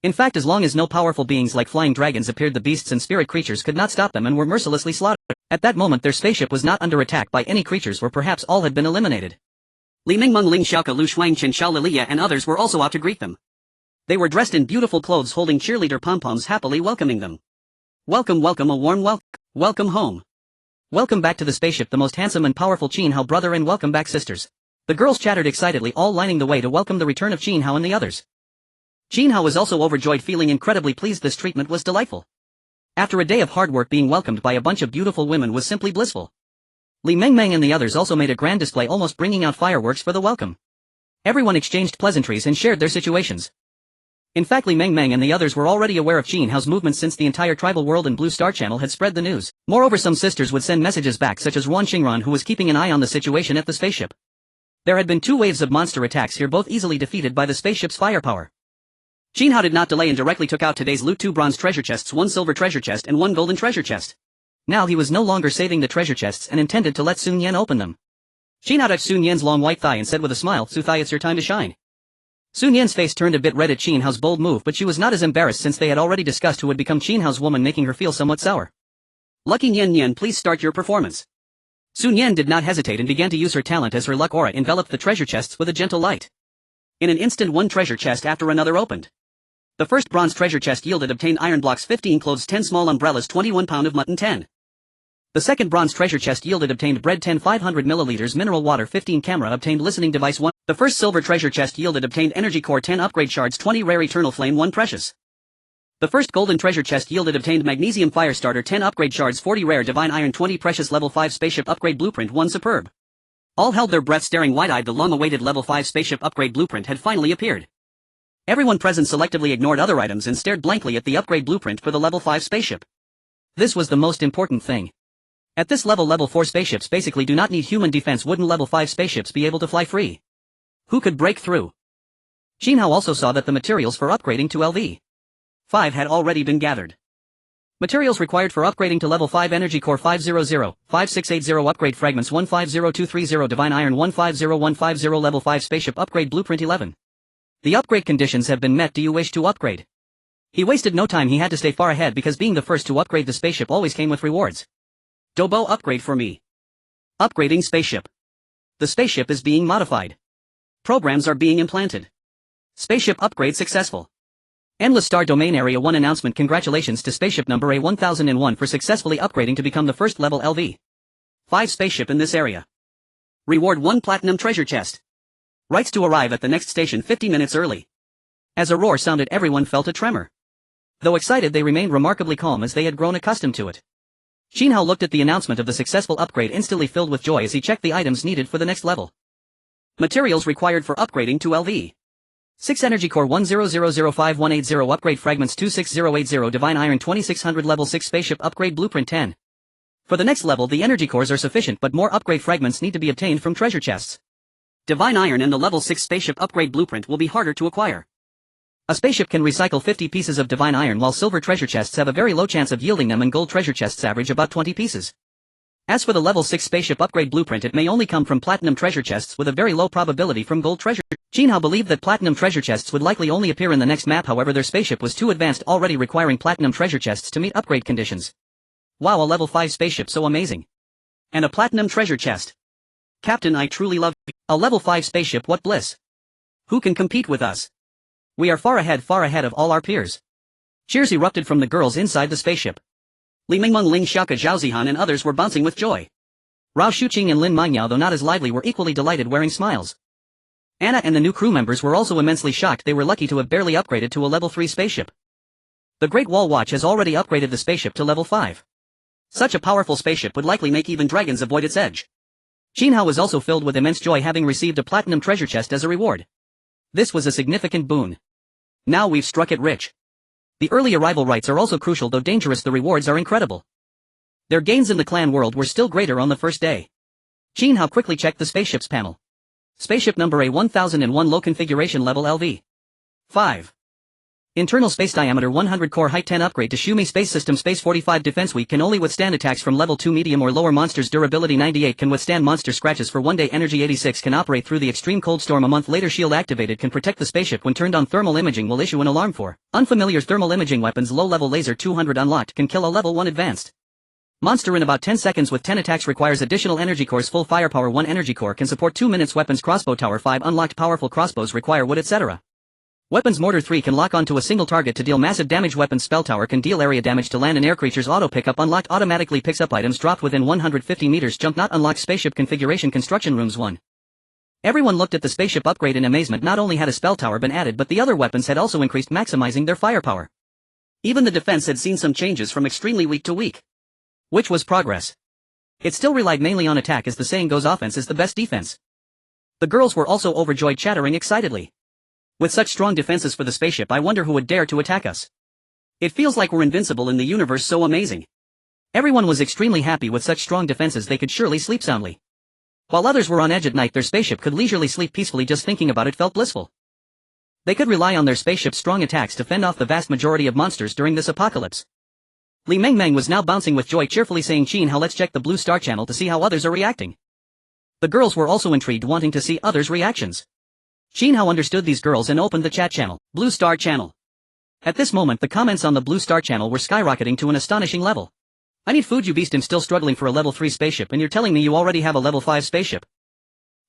In fact, as long as no powerful beings like flying dragons appeared, the beasts and spirit creatures could not stop them and were mercilessly slaughtered. At that moment their spaceship was not under attack by any creatures, or perhaps all had been eliminated. Li Mingmeng, Ling Xiaoke, Lu Shuang, Chen Xiao, Lilia and others were also out to greet them. They were dressed in beautiful clothes, holding cheerleader pom-poms, happily welcoming them. Welcome, welcome, a warm welcome. Welcome home. Welcome back to the spaceship, the most handsome and powerful Qin Hao brother, and welcome back sisters. The girls chattered excitedly, all lining the way to welcome the return of Qin Hao and the others. Qin Hao was also overjoyed, feeling incredibly pleased. This treatment was delightful. After a day of hard work, being welcomed by a bunch of beautiful women was simply blissful. Li Mengmeng and the others also made a grand display, almost bringing out fireworks for the welcome. Everyone exchanged pleasantries and shared their situations. In fact, Li Mengmeng and the others were already aware of Qin Hao's movements since the entire tribal world and Blue Star Channel had spread the news. Moreover, some sisters would send messages back, such as Ruan Xingran, who was keeping an eye on the situation at the spaceship. There had been 2 waves of monster attacks here, both easily defeated by the spaceship's firepower. Qin Hao did not delay and directly took out today's loot: 2 bronze treasure chests, 1 silver treasure chest and 1 golden treasure chest. Now he was no longer saving the treasure chests and intended to let Sun Yan open them. Qin Hao touched Sun Yan's long white thigh and said with a smile, "Su Thigh, it's your time to shine." Sun Yan's face turned a bit red at Qin Hao's bold move, but she was not as embarrassed since they had already discussed who would become Qin Hao's woman, making her feel somewhat sour. "Lucky Yan Yan, please start your performance." Sun Yan did not hesitate and began to use her talent as her luck aura enveloped the treasure chests with a gentle light. In an instant, 1 treasure chest after another opened. The first bronze treasure chest yielded obtained iron blocks 15, clothes 10, small umbrellas 21, pound of mutton 10. The second bronze treasure chest yielded obtained bread 10, 500 milliliters mineral water 15, camera obtained listening device 1. The first silver treasure chest yielded obtained energy core 10, upgrade shards 20, rare eternal flame 1, precious. The first golden treasure chest yielded obtained magnesium fire starter 10, upgrade shards 40, rare divine iron 20, precious. Level 5 spaceship upgrade blueprint 1, superb. All held their breath, staring wide-eyed. The long-awaited level 5 spaceship upgrade blueprint had finally appeared. Everyone present selectively ignored other items and stared blankly at the upgrade blueprint for the level 5 spaceship. This was the most important thing. At this level 4 spaceships basically do not need human defense. Wouldn't level 5 spaceships be able to fly free? Who could break through? Qin Hao also saw that the materials for upgrading to LV5 had already been gathered. Materials required for upgrading to level 5 energy core 500, 5680 upgrade fragments 150230 divine iron 150150 level 5 spaceship upgrade blueprint 11. The upgrade conditions have been met. Do you wish to upgrade? He wasted no time. He had to stay far ahead because being the first to upgrade the spaceship always came with rewards. Dobo, upgrade for me. Upgrading spaceship. The spaceship is being modified. Programs are being implanted. Spaceship upgrade successful. Endless Star Domain Area 1 announcement. Congratulations to spaceship number A1001 for successfully upgrading to become the first level LV5 spaceship in this area. Reward 1 platinum treasure chest. Rights to arrive at the next station 50 minutes early. As a roar sounded, everyone felt a tremor. Though excited, they remained remarkably calm as they had grown accustomed to it. Qin Hao looked at the announcement of the successful upgrade, instantly filled with joy as he checked the items needed for the next level. Materials required for upgrading to LV6 energy core 1000580 upgrade fragments 26080 divine iron 2600 level 6 spaceship upgrade blueprint 10. For the next level, the energy cores are sufficient, but more upgrade fragments need to be obtained from treasure chests. Divine iron and the level 6 spaceship upgrade blueprint will be harder to acquire. A spaceship can recycle 50 pieces of divine iron, while silver treasure chests have a very low chance of yielding them, and gold treasure chests average about 20 pieces. As for the level 6 spaceship upgrade blueprint, it may only come from platinum treasure chests with a very low probability from gold treasure. Qin Hao believed that platinum treasure chests would likely only appear in the next map. However, their spaceship was too advanced, already requiring platinum treasure chests to meet upgrade conditions. Wow, a level 5 spaceship, so amazing. And a platinum treasure chest. Captain, I truly love a level 5 spaceship. What bliss. Who can compete with us? We are far ahead of all our peers. Cheers erupted from the girls inside the spaceship. Li Mingmeng, Ling Xiaoke, Zhao Zihan and others were bouncing with joy. Rao Shuqing and Lin Mingyao, though not as lively, were equally delighted, wearing smiles. Anna and the new crew members were also immensely shocked. They were lucky to have barely upgraded to a level 3 spaceship. The Great Wall Watch has already upgraded the spaceship to level 5. Such a powerful spaceship would likely make even dragons avoid its edge. Qin Hao was also filled with immense joy, having received a platinum treasure chest as a reward. This was a significant boon. Now we've struck it rich. The early arrival rights are also crucial, though dangerous. The rewards are incredible. Their gains in the clan world were still greater on the first day. Qin Hao quickly checked the spaceship's panel. Spaceship number A1001, low configuration, level LV5. Internal space diameter 100, core height 10, upgrade to Shumi space system, space 45, defense weak, can only withstand attacks from level 2 medium or lower monsters, durability 98, can withstand monster scratches for 1 day, energy 86, can operate through the extreme cold storm a month later, shield activated, can protect the spaceship when turned on, thermal imaging will issue an alarm for unfamiliar thermal imaging weapons, low level laser 200 unlocked, can kill a level 1 advanced monster in about 10 seconds with 10 attacks, requires additional energy cores, full firepower 1 energy core, can support 2 minutes, weapons crossbow tower 5 unlocked, powerful crossbows require wood, etc. Weapons mortar 3 can lock onto a single target to deal massive damage, weapons spell tower can deal area damage to land and air creatures, auto pickup unlocked, automatically picks up items dropped within 150 meters, jump not unlocked, spaceship configuration, construction rooms 1. Everyone looked at the spaceship upgrade in amazement. Not only had a spell tower been added but the other weapons had also increased, maximizing their firepower. Even the defense had seen some changes from extremely weak to weak. Which was progress. It still relied mainly on attack, as the saying goes, offense is the best defense. The girls were also overjoyed, chattering excitedly. With such strong defenses for the spaceship, I wonder who would dare to attack us. It feels like we're invincible in the universe, so amazing. Everyone was extremely happy with such strong defenses. They could surely sleep soundly. While others were on edge at night, their spaceship could leisurely sleep peacefully. Just thinking about it felt blissful. They could rely on their spaceship's strong attacks to fend off the vast majority of monsters during this apocalypse. Li Meng Meng was now bouncing with joy, cheerfully saying, Qin Hao, let's check the Blue Star channel to see how others are reacting. The girls were also intrigued, wanting to see others' reactions. Qin Hao understood these girls and opened the chat channel, Blue Star channel. At this moment the comments on the Blue Star channel were skyrocketing to an astonishing level. I need food, you beast. I'm still struggling for a level 3 spaceship and you're telling me you already have a level 5 spaceship.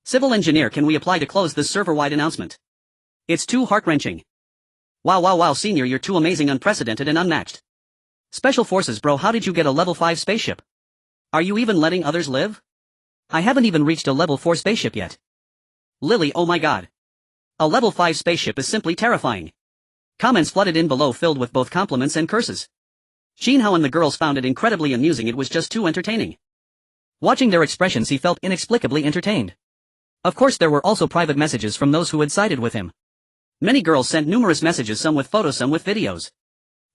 Civil engineer, can we apply to close this server-wide announcement? It's too heart-wrenching. Wow, senior, you're too amazing, unprecedented and unmatched. Special forces, bro, how did you get a level 5 spaceship? Are you even letting others live? I haven't even reached a level 4 spaceship yet. Lily, oh my god. A level 5 spaceship is simply terrifying. Comments flooded in below, filled with both compliments and curses. Qin Hao and the girls found it incredibly amusing. It was just too entertaining. Watching their expressions, he felt inexplicably entertained. Of course, there were also private messages from those who had sided with him. Many girls sent numerous messages, some with photos, some with videos.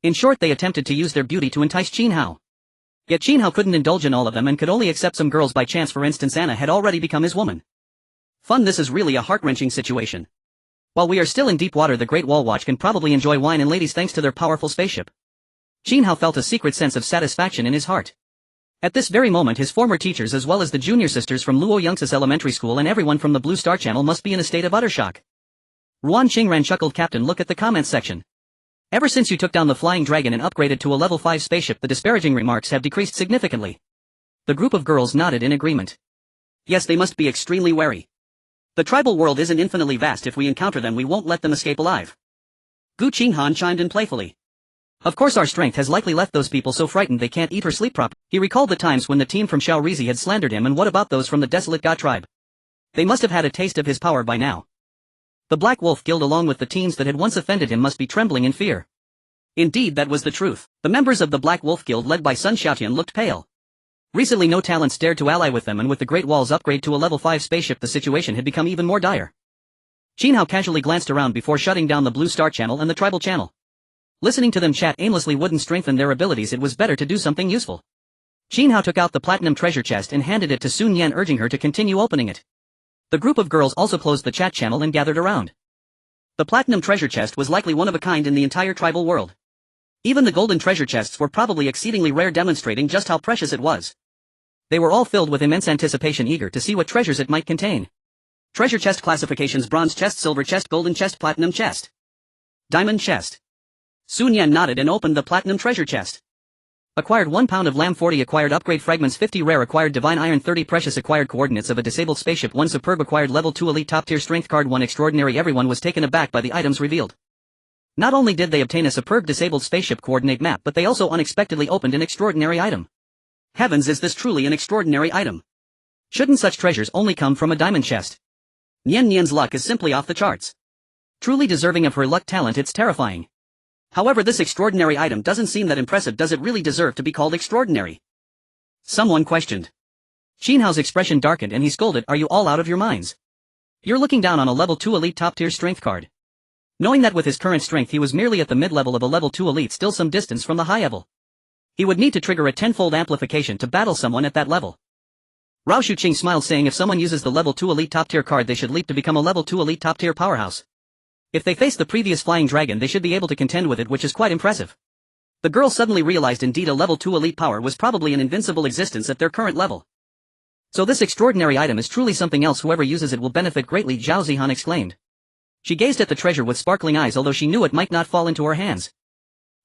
In short, they attempted to use their beauty to entice Qin Hao. Yet Qin Hao couldn't indulge in all of them and could only accept some girls by chance. For instance, Anna had already become his woman. Fun, this is really a heart-wrenching situation. While we are still in deep water, the Great Wall Watch can probably enjoy wine and ladies thanks to their powerful spaceship. Qin Hao felt a secret sense of satisfaction in his heart. At this very moment, his former teachers, as well as the junior sisters from Luo Yangtze's elementary school and everyone from the Blue Star channel, must be in a state of utter shock. Ruan Qingran chuckled. Captain, look at the comments section. Ever since you took down the flying dragon and upgraded to a level 5 spaceship, the disparaging remarks have decreased significantly. The group of girls nodded in agreement. Yes, they must be extremely wary. The tribal world isn't infinitely vast. If we encounter them, we won't let them escape alive. Gu Qinghan chimed in playfully. Of course, our strength has likely left those people so frightened they can't eat or sleep properly. He recalled the times when the team from Shaorizi had slandered him, and what about those from the desolate God tribe? They must have had a taste of his power by now. The Black Wolf Guild, along with the teams that had once offended him, must be trembling in fear. Indeed, that was the truth. The members of the Black Wolf Guild, led by Sun Xiaotian, looked pale. Recently no talents dared to ally with them, and with the Great Wall's upgrade to a level 5 spaceship, the situation had become even more dire. Qin Hao casually glanced around before shutting down the Blue Star channel and the tribal channel. Listening to them chat aimlessly wouldn't strengthen their abilities. It was better to do something useful. Qin Hao took out the platinum treasure chest and handed it to Sun Yan, urging her to continue opening it. The group of girls also closed the chat channel and gathered around. The platinum treasure chest was likely one of a kind in the entire tribal world. Even the golden treasure chests were probably exceedingly rare, demonstrating just how precious it was. They were all filled with immense anticipation, eager to see what treasures it might contain. Treasure chest classifications: bronze chest, silver chest, golden chest, platinum chest, diamond chest. Sun Yan nodded and opened the platinum treasure chest. Acquired 1 pound of lamb, 40 acquired upgrade fragments, 50 rare acquired divine iron, 30 precious acquired coordinates of a disabled spaceship, 1 superb acquired level 2 elite top tier strength card, 1 extraordinary. Everyone was taken aback by the items revealed. Not only did they obtain a superb disabled spaceship coordinate map, but they also unexpectedly opened an extraordinary item. Heavens, is this truly an extraordinary item? Shouldn't such treasures only come from a diamond chest? Nian Nian's luck is simply off the charts. Truly deserving of her luck talent, it's terrifying. However, this extraordinary item doesn't seem that impressive. Does it really deserve to be called extraordinary? Someone questioned. Qin Hao's expression darkened and he scolded, are you all out of your minds? You're looking down on a level 2 elite top tier strength card. Knowing that with his current strength he was merely at the mid-level of a level 2 elite, still some distance from the high level. He would need to trigger a 10-fold amplification to battle someone at that level. Rao Shuqing smiled, saying if someone uses the level 2 elite top tier card they should leap to become a level 2 elite top tier powerhouse. If they face the previous flying dragon they should be able to contend with it, which is quite impressive. The girl suddenly realized indeed a level 2 elite power was probably an invincible existence at their current level. So this extraordinary item is truly something else. Whoever uses it will benefit greatly, Zhao Zihan exclaimed. She gazed at the treasure with sparkling eyes, although she knew it might not fall into her hands.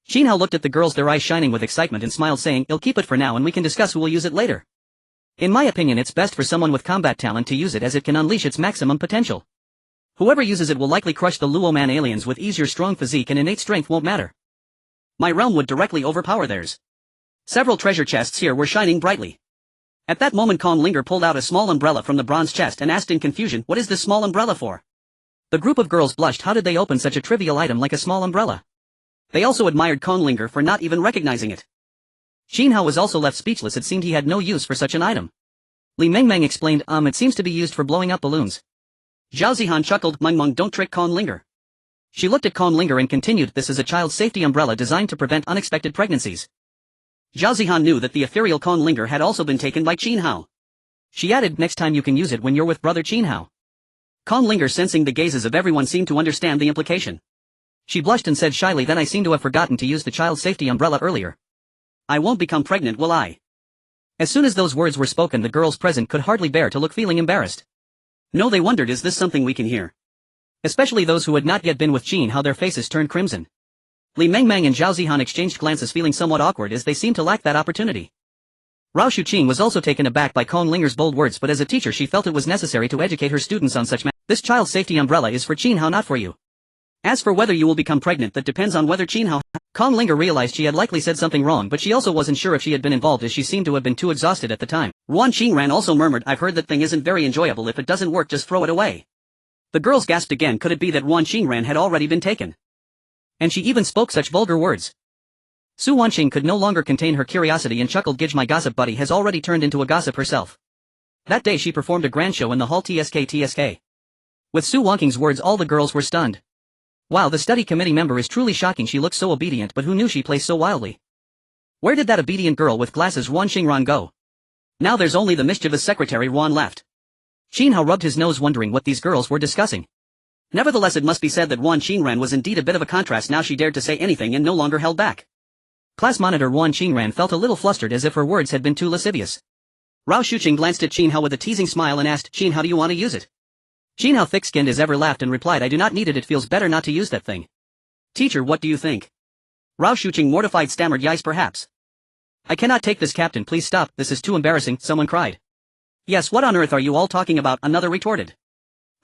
Qin Hao looked at the girls, their eyes shining with excitement, and smiled, saying, I'll keep it for now and we can discuss who will use it later. In my opinion it's best for someone with combat talent to use it, as it can unleash its maximum potential. Whoever uses it will likely crush the Luoman aliens with ease. Your strong physique and innate strength won't matter. My realm would directly overpower theirs. Several treasure chests here were shining brightly. At that moment Linger pulled out a small umbrella from the bronze chest and asked in confusion, "What is this small umbrella for?" The group of girls blushed. How did they open such a trivial item like a small umbrella? They also admired Linger for not even recognizing it. Qin Hao was also left speechless. It seemed he had no use for such an item. Li Mengmeng explained, it seems to be used for blowing up balloons. Zhao Zihan chuckled, Mengmeng, don't trick Linger. She looked at Linger and continued, this is a child safety umbrella designed to prevent unexpected pregnancies. Zhao Zihan knew that the ethereal Linger had also been taken by Qin Hao. She added, next time you can use it when you're with brother Qin Hao. Linger, sensing the gazes of everyone, seemed to understand the implication. She blushed and said shyly, then I seem to have forgotten to use the child safety umbrella earlier. I won't become pregnant, will I? As soon as those words were spoken, the girls present could hardly bear to look, feeling embarrassed. No, they wondered, is this something we can hear? Especially those who had not yet been with Qin Hao, their faces turned crimson. Li Mengmeng and Zhao Zihan exchanged glances, feeling somewhat awkward as they seemed to lack that opportunity. Rao Shuqing was also taken aback by Linger's bold words, but as a teacher she felt it was necessary to educate her students on such matters. This child safety umbrella is for Qin Hao, not for you. As for whether you will become pregnant, that depends on whether Qin Hao... Linger realized she had likely said something wrong, but she also wasn't sure if she had been involved as she seemed to have been too exhausted at the time. Ruan Qingran also murmured, I've heard that thing isn't very enjoyable. If it doesn't work, just throw it away. The girls gasped again. Could it be that Ruan Qingran had already been taken? And she even spoke such vulgar words. Su Wanqing could no longer contain her curiosity and chuckled, Gidge, my gossip buddy has already turned into a gossip herself. That day she performed a grand show in the hall TSK. With Su Wanqing's words all the girls were stunned. Wow, the study committee member is truly shocking. She looks so obedient, but who knew she plays so wildly? Where did that obedient girl with glasses Ruan Qingran go? Now there's only the mischievous secretary Ruan left. Qin Hao rubbed his nose, wondering what these girls were discussing. Nevertheless, it must be said that Ruan Qingran was indeed a bit of a contrast. Now she dared to say anything and no longer held back. Class monitor Ruan Qingran felt a little flustered, as if her words had been too lascivious. Rao Shuqing glanced at Qin Hao with a teasing smile and asked, Qin, how do you want to use it? Qin Hao, thick-skinned as ever, laughed and replied, I do not need it. It feels better not to use that thing. Teacher, what do you think? Rao Shuqing, mortified, stammered, yes, perhaps. I cannot take this, Captain, please stop, this is too embarrassing, someone cried. Yes, what on earth are you all talking about? Another retorted.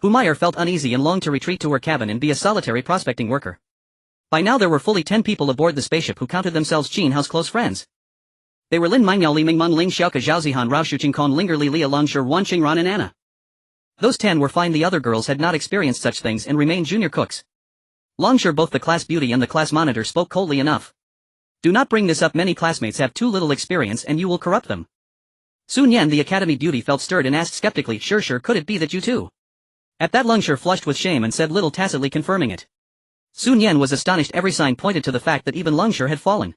Humayr felt uneasy and longed to retreat to her cabin and be a solitary prospecting worker. By now there were fully 10 people aboard the spaceship who counted themselves Qin Hao's close friends. They were Lin Mingyao, Li Mingmeng, Ling Xiaoke, Zhao Zihan, Rao Shuqing, Linger, Li Lia, Longshi, Ruan Qingran and Anna. Those 10 were fine. The other girls had not experienced such things and remained junior cooks. Longshi, both the class beauty and the class monitor, spoke coldly enough. Do not bring this up, many classmates have too little experience and you will corrupt them. Sun Yan, the academy beauty, felt stirred and asked skeptically, sure, could it be that you too? At that Longshi flushed with shame and said little, tacitly confirming it. Sun Yan was astonished. Every sign pointed to the fact that even Longshi had fallen.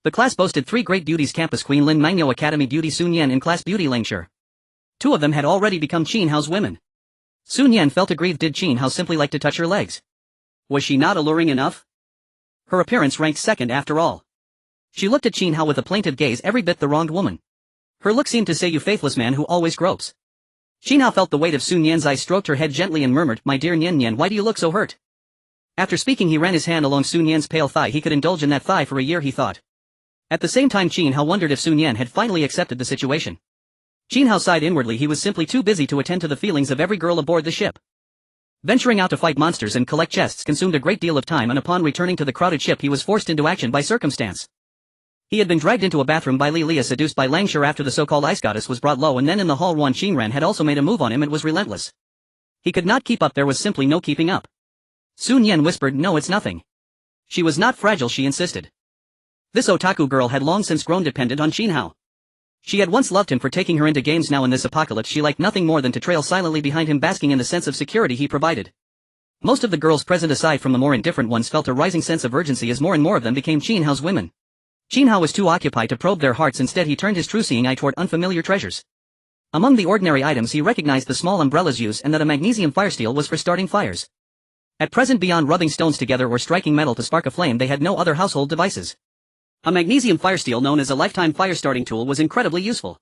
The class boasted 3 great beauties: campus queen Lin Mangyo, academy beauty Sun Yan, and class beauty Longshi. 2 of them had already become Qin Hao's women. Sun Yan felt aggrieved. Did Qin Hao simply like to touch her legs? Was she not alluring enough? Her appearance ranked second after all. She looked at Qin Hao with a plaintive gaze, every bit the wronged woman. Her look seemed to say, you faithless man who always gropes. Qin Hao felt the weight of Sun Yan's eyes, stroked her head gently and murmured, my dear Nian Nian, why do you look so hurt? After speaking he ran his hand along Sun Yan's pale thigh. He could indulge in that thigh for a year, he thought. At the same time Qin Hao wondered if Sun Yan had finally accepted the situation. Qin Hao sighed inwardly. He was simply too busy to attend to the feelings of every girl aboard the ship. Venturing out to fight monsters and collect chests consumed a great deal of time, and upon returning to the crowded ship he was forced into action by circumstance. He had been dragged into a bathroom by Li Lia, seduced by Longshi after the so-called ice goddess was brought low, and then in the hall Ruan Qingran had also made a move on him and was relentless. He could not keep up. There was simply no keeping up. Sun Yan whispered, no, it's nothing. She was not fragile, she insisted. This otaku girl had long since grown dependent on Qin Hao. She had once loved him for taking her into games. Now in this apocalypse she liked nothing more than to trail silently behind him, basking in the sense of security he provided. Most of the girls present, aside from the more indifferent ones, felt a rising sense of urgency as more and more of them became Qin Hao's women. Qin Hao was too occupied to probe their hearts. Instead he turned his true-seeing eye toward unfamiliar treasures. Among the ordinary items he recognized the small umbrellas used, and that a magnesium firesteel was for starting fires. At present, beyond rubbing stones together or striking metal to spark a flame, they had no other household devices. A magnesium firesteel, known as a lifetime fire starting tool, was incredibly useful.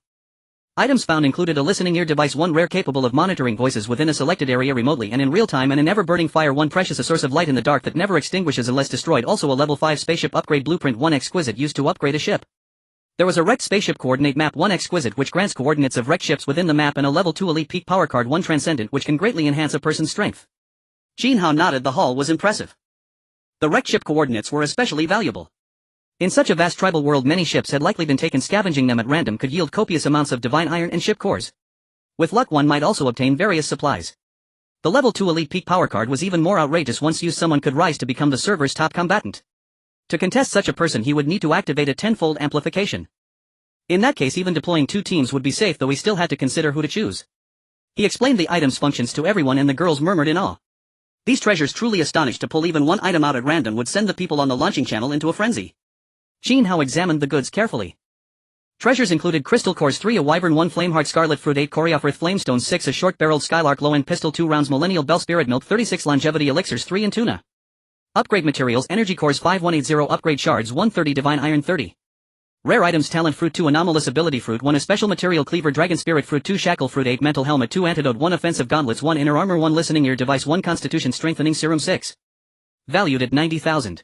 Items found included a listening ear device, one rare capable of monitoring voices within a selected area remotely and in real time, and an ever-burning fire, one precious, a source of light in the dark that never extinguishes unless destroyed. Also a level 5 spaceship upgrade blueprint, one exquisite, used to upgrade a ship. There was a wrecked spaceship coordinate map, one exquisite, which grants coordinates of wrecked ships within the map, and a level 2 elite peak power card, one transcendent, which can greatly enhance a person's strength. Qin Hao nodded. The hall was impressive. The wrecked ship coordinates were especially valuable. In such a vast tribal world many ships had likely been taken. Scavenging them at random could yield copious amounts of divine iron and ship cores. With luck one might also obtain various supplies. The level 2 elite peak power card was even more outrageous. Once used someone could rise to become the server's top combatant. To contest such a person he would need to activate a tenfold amplification. In that case even deploying 2 teams would be safe, though he still had to consider who to choose. He explained the item's functions to everyone and the girls murmured in awe. These treasures truly astonished. To pull even one item out at random would send the people on the launching channel into a frenzy. Qin Hao examined the goods carefully. Treasures included crystal cores 3, a wyvern 1, flameheart scarlet fruit 8, coreophrith flamestone 6, a short-barreled skylark low-end pistol 2 rounds, millennial bell spirit milk 36, longevity elixirs 3 and tuna. Upgrade materials energy cores 5180, upgrade shards 130, divine iron 30. Rare items talent fruit 2, anomalous ability fruit 1, a special material cleaver dragon spirit fruit 2, shackle fruit 8, mental helmet 2, antidote 1, offensive gauntlets 1, inner armor 1, listening ear device 1, constitution strengthening serum 6. Valued at 90,000.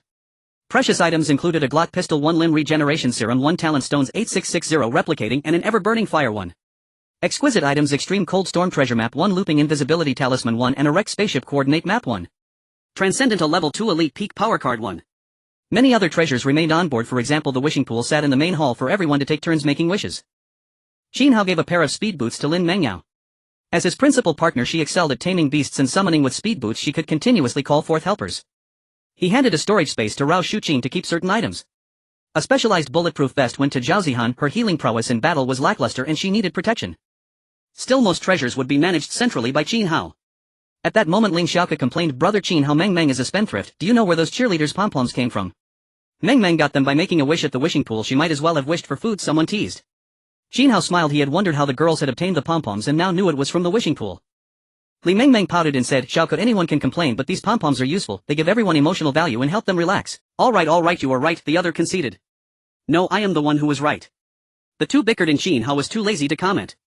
Precious items included a Glock pistol 1, limb regeneration serum 1, talent stones 8660 replicating and an ever-burning fire 1. Exquisite items extreme cold storm treasure map 1, looping invisibility talisman 1, and erect spaceship coordinate map 1. Transcendental level 2 elite peak power card 1. Many other treasures remained on board. For example, the wishing pool sat in the main hall for everyone to take turns making wishes. Qin Hao gave a pair of speed boots to Lin Mengyao. As his principal partner she excelled at taming beasts and summoning. With speed boots she could continuously call forth helpers. He handed a storage space to Rao Shuqing to keep certain items. A specialized bulletproof vest went to Zhao Zihan. Her healing prowess in battle was lackluster and she needed protection. Still most treasures would be managed centrally by Qin Hao. At that moment Ling Xiaoke complained, "Brother Qin Hao, Meng Meng is a spendthrift. Do you know where those cheerleaders' pom-poms came from?" Meng Meng got them by making a wish at the wishing pool. She might as well have wished for food, someone teased. Qin Hao smiled. He had wondered how the girls had obtained the pom-poms and now knew it was from the wishing pool. Li Meng Meng pouted and said, "Xiaoke, anyone can complain, but these pom-poms are useful. They give everyone emotional value and help them relax." All right, you are right," the other conceded. "No, I am the one who was right." The two bickered and Qin Hao was too lazy to comment.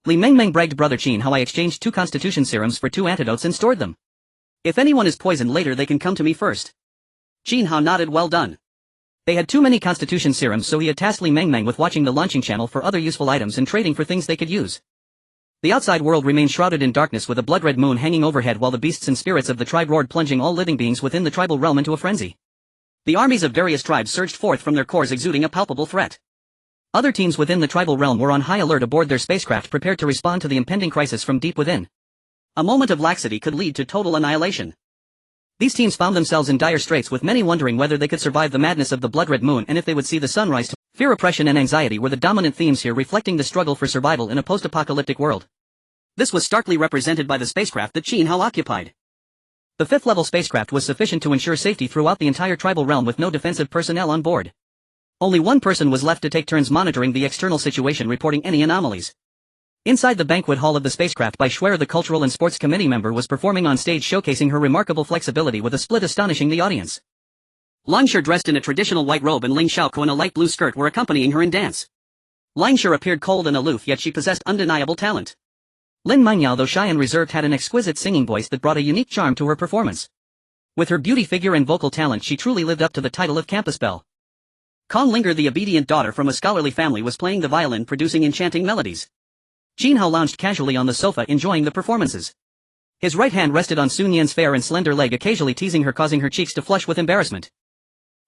Li Meng Meng bragged, "Brother Qin Hao, I exchanged 2 constitution serums for 2 antidotes and stored them. If anyone is poisoned later they can come to me first." Qin Hao nodded, "Well done." They had too many constitution serums, so he had tasked Li Meng Meng with watching the launching channel for other useful items and trading for things they could use. The outside world remained shrouded in darkness with a blood-red moon hanging overhead while the beasts and spirits of the tribe roared, plunging all living beings within the tribal realm into a frenzy. The armies of various tribes surged forth from their cores, exuding a palpable threat. Other teams within the tribal realm were on high alert aboard their spacecraft, prepared to respond to the impending crisis from deep within. A moment of laxity could lead to total annihilation. These teams found themselves in dire straits, with many wondering whether they could survive the madness of the blood-red moon and if they would see the sunrise. Fear, oppression and anxiety were the dominant themes here, reflecting the struggle for survival in a post-apocalyptic world. This was starkly represented by the spacecraft that Qin Hao occupied. The 5th-level spacecraft was sufficient to ensure safety throughout the entire tribal realm with no defensive personnel on board. Only one person was left to take turns monitoring the external situation, reporting any anomalies. Inside the banquet hall of the spacecraft, Bai Schwerer, the cultural and sports committee member, was performing on stage, showcasing her remarkable flexibility with a split astonishing the audience. Langshi, dressed in a traditional white robe, and Ling Xiaoke in a light blue skirt were accompanying her in dance. Langshi appeared cold and aloof, yet she possessed undeniable talent. Lin Mengyao, though shy and reserved, had an exquisite singing voice that brought a unique charm to her performance. With her beauty, figure and vocal talent she truly lived up to the title of Campus Belle. Kong Linger, the obedient daughter from a scholarly family, was playing the violin, producing enchanting melodies. Qin Hao lounged casually on the sofa, enjoying the performances. His right hand rested on Sun Yan's fair and slender leg, occasionally teasing her, causing her cheeks to flush with embarrassment.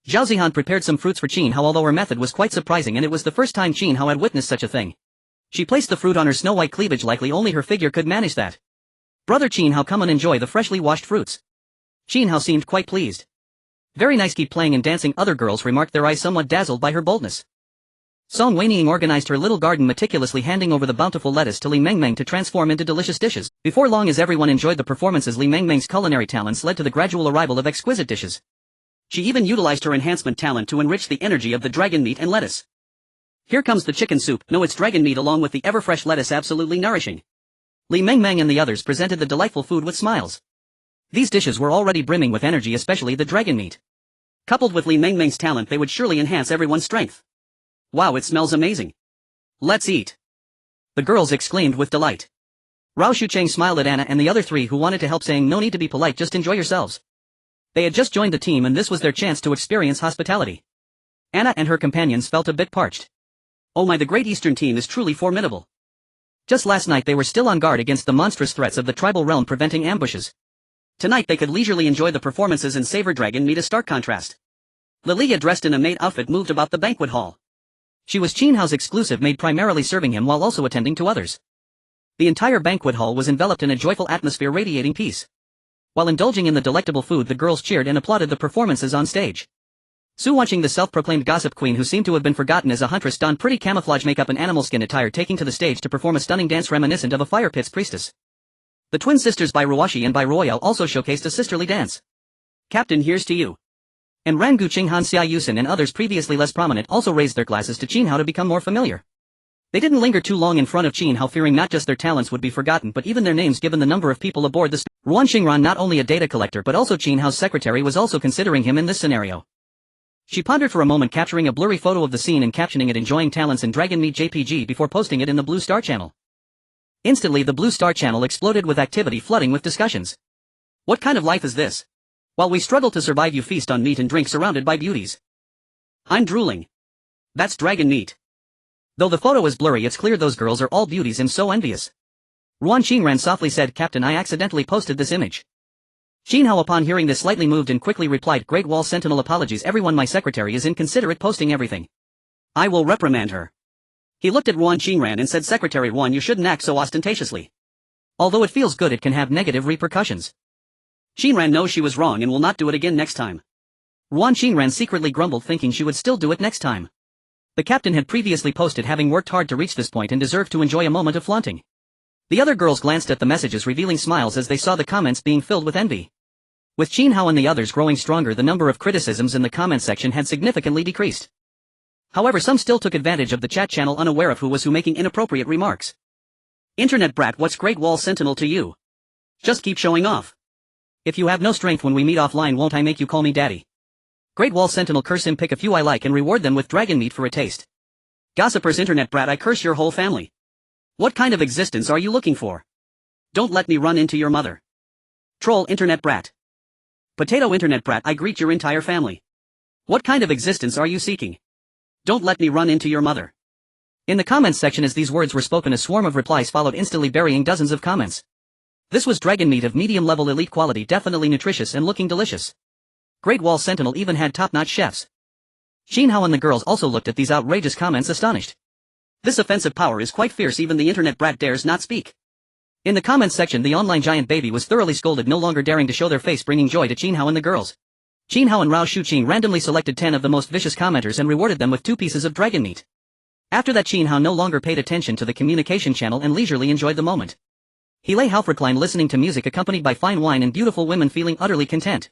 Zhao Zihan prepared some fruits for Qin Hao, although her method was quite surprising and it was the first time Qin Hao had witnessed such a thing. She placed the fruit on her snow-white cleavage, likely only her figure could manage that. "Brother Qin Hao, come and enjoy the freshly washed fruits." Qin Hao seemed quite pleased. "Very nice, keep playing and dancing," other girls remarked, their eyes somewhat dazzled by her boldness. Song Weiniing organized her little garden, meticulously handing over the bountiful lettuce to Li Meng Meng to transform into delicious dishes. Before long, as everyone enjoyed the performances, Li Meng Meng's culinary talents led to the gradual arrival of exquisite dishes. She even utilized her enhancement talent to enrich the energy of the dragon meat and lettuce. "Here comes the chicken soup. No, it's dragon meat along with the ever-fresh lettuce, absolutely nourishing." Li Meng Meng and the others presented the delightful food with smiles. These dishes were already brimming with energy, especially the dragon meat. Coupled with Li Meng Meng's talent, they would surely enhance everyone's strength. "Wow, it smells amazing. Let's eat," the girls exclaimed with delight. Rao Shucheng smiled at Anna and the other 3 who wanted to help, saying, "No need to be polite, just enjoy yourselves." They had just joined the team and this was their chance to experience hospitality. Anna and her companions felt a bit parched. "Oh my, the Great Eastern team is truly formidable." Just last night they were still on guard against the monstrous threats of the tribal realm, preventing ambushes. Tonight they could leisurely enjoy the performances and savor dragon meat, a stark contrast. Lilia dressed in a maid outfit moved about the banquet hall. She was Qin Hao's exclusive maid, primarily serving him while also attending to others. The entire banquet hall was enveloped in a joyful atmosphere radiating peace. While indulging in the delectable food, the girls cheered and applauded the performances on stage. Su, watching the self-proclaimed gossip queen who seemed to have been forgotten as a huntress, donned pretty camouflage makeup and animal skin attire, taking to the stage to perform a stunning dance reminiscent of a fire pit's priestess. The twin sisters Bai Ruoshi and Bai Royale also showcased a sisterly dance. Captain, here's to you. And Rangu Qinghan Xia Yusin and others previously less prominent also raised their glasses to Qin Hao to become more familiar. They didn't linger too long in front of Qin Hao, fearing not just their talents would be forgotten but even their names, given the number of people aboard the Ruan Xingran, not only a data collector but also Qin Hao's secretary, was also considering him in this scenario. She pondered for a moment, capturing a blurry photo of the scene and captioning it "Enjoying Talents in Dragon Meat JPG" before posting it in the Blue Star channel. Instantly the Blue Star channel exploded with activity, flooding with discussions. What kind of life is this? While we struggle to survive, you feast on meat and drink surrounded by beauties. I'm drooling. That's dragon meat. Though the photo is blurry, it's clear those girls are all beauties. I'm so envious. Ruan Xingran softly said, "Captain, I accidentally posted this image." Qin Hao, upon hearing this, slightly moved and quickly replied, "Great Wall Sentinel, apologies everyone, my secretary is inconsiderate posting everything. I will reprimand her." He looked at Ruan Xingran and said, "Secretary Ruan, you shouldn't act so ostentatiously. Although it feels good, it can have negative repercussions." Xingran knows she was wrong and will not do it again next time. Ruan Xingran secretly grumbled, thinking she would still do it next time. The captain had previously posted having worked hard to reach this point and deserved to enjoy a moment of flaunting. The other girls glanced at the messages, revealing smiles as they saw the comments being filled with envy. With Qin Hao and the others growing stronger, the number of criticisms in the comment section had significantly decreased. However, some still took advantage of the chat channel, unaware of who was who, making inappropriate remarks. "Internet brat, what's Great Wall Sentinel to you? Just keep showing off. If you have no strength when we meet offline, won't I make you call me daddy? Great Wall Sentinel, curse him, pick a few I like and reward them with dragon meat for a taste. Gossipers, internet brat, I curse your whole family. What kind of existence are you looking for? Don't let me run into your mother. Troll, internet brat. Potato, internet brat, I greet your entire family. What kind of existence are you seeking? Don't let me run into your mother." In the comments section, as these words were spoken, a swarm of replies followed, instantly burying dozens of comments. This was dragon meat of medium-level elite quality, definitely nutritious and looking delicious. Great Wall Sentinel even had top-notch chefs. Qin Hao and the girls also looked at these outrageous comments astonished. This offensive power is quite fierce, even the internet brat dares not speak. In the comments section, the online giant baby was thoroughly scolded, no longer daring to show their face, bringing joy to Qin Hao and the girls. Qin Hao and Rao Shuqing randomly selected 10 of the most vicious commenters and rewarded them with 2 pieces of dragon meat. After that, Qin Hao no longer paid attention to the communication channel and leisurely enjoyed the moment. He lay half reclined, listening to music accompanied by fine wine and beautiful women, feeling utterly content.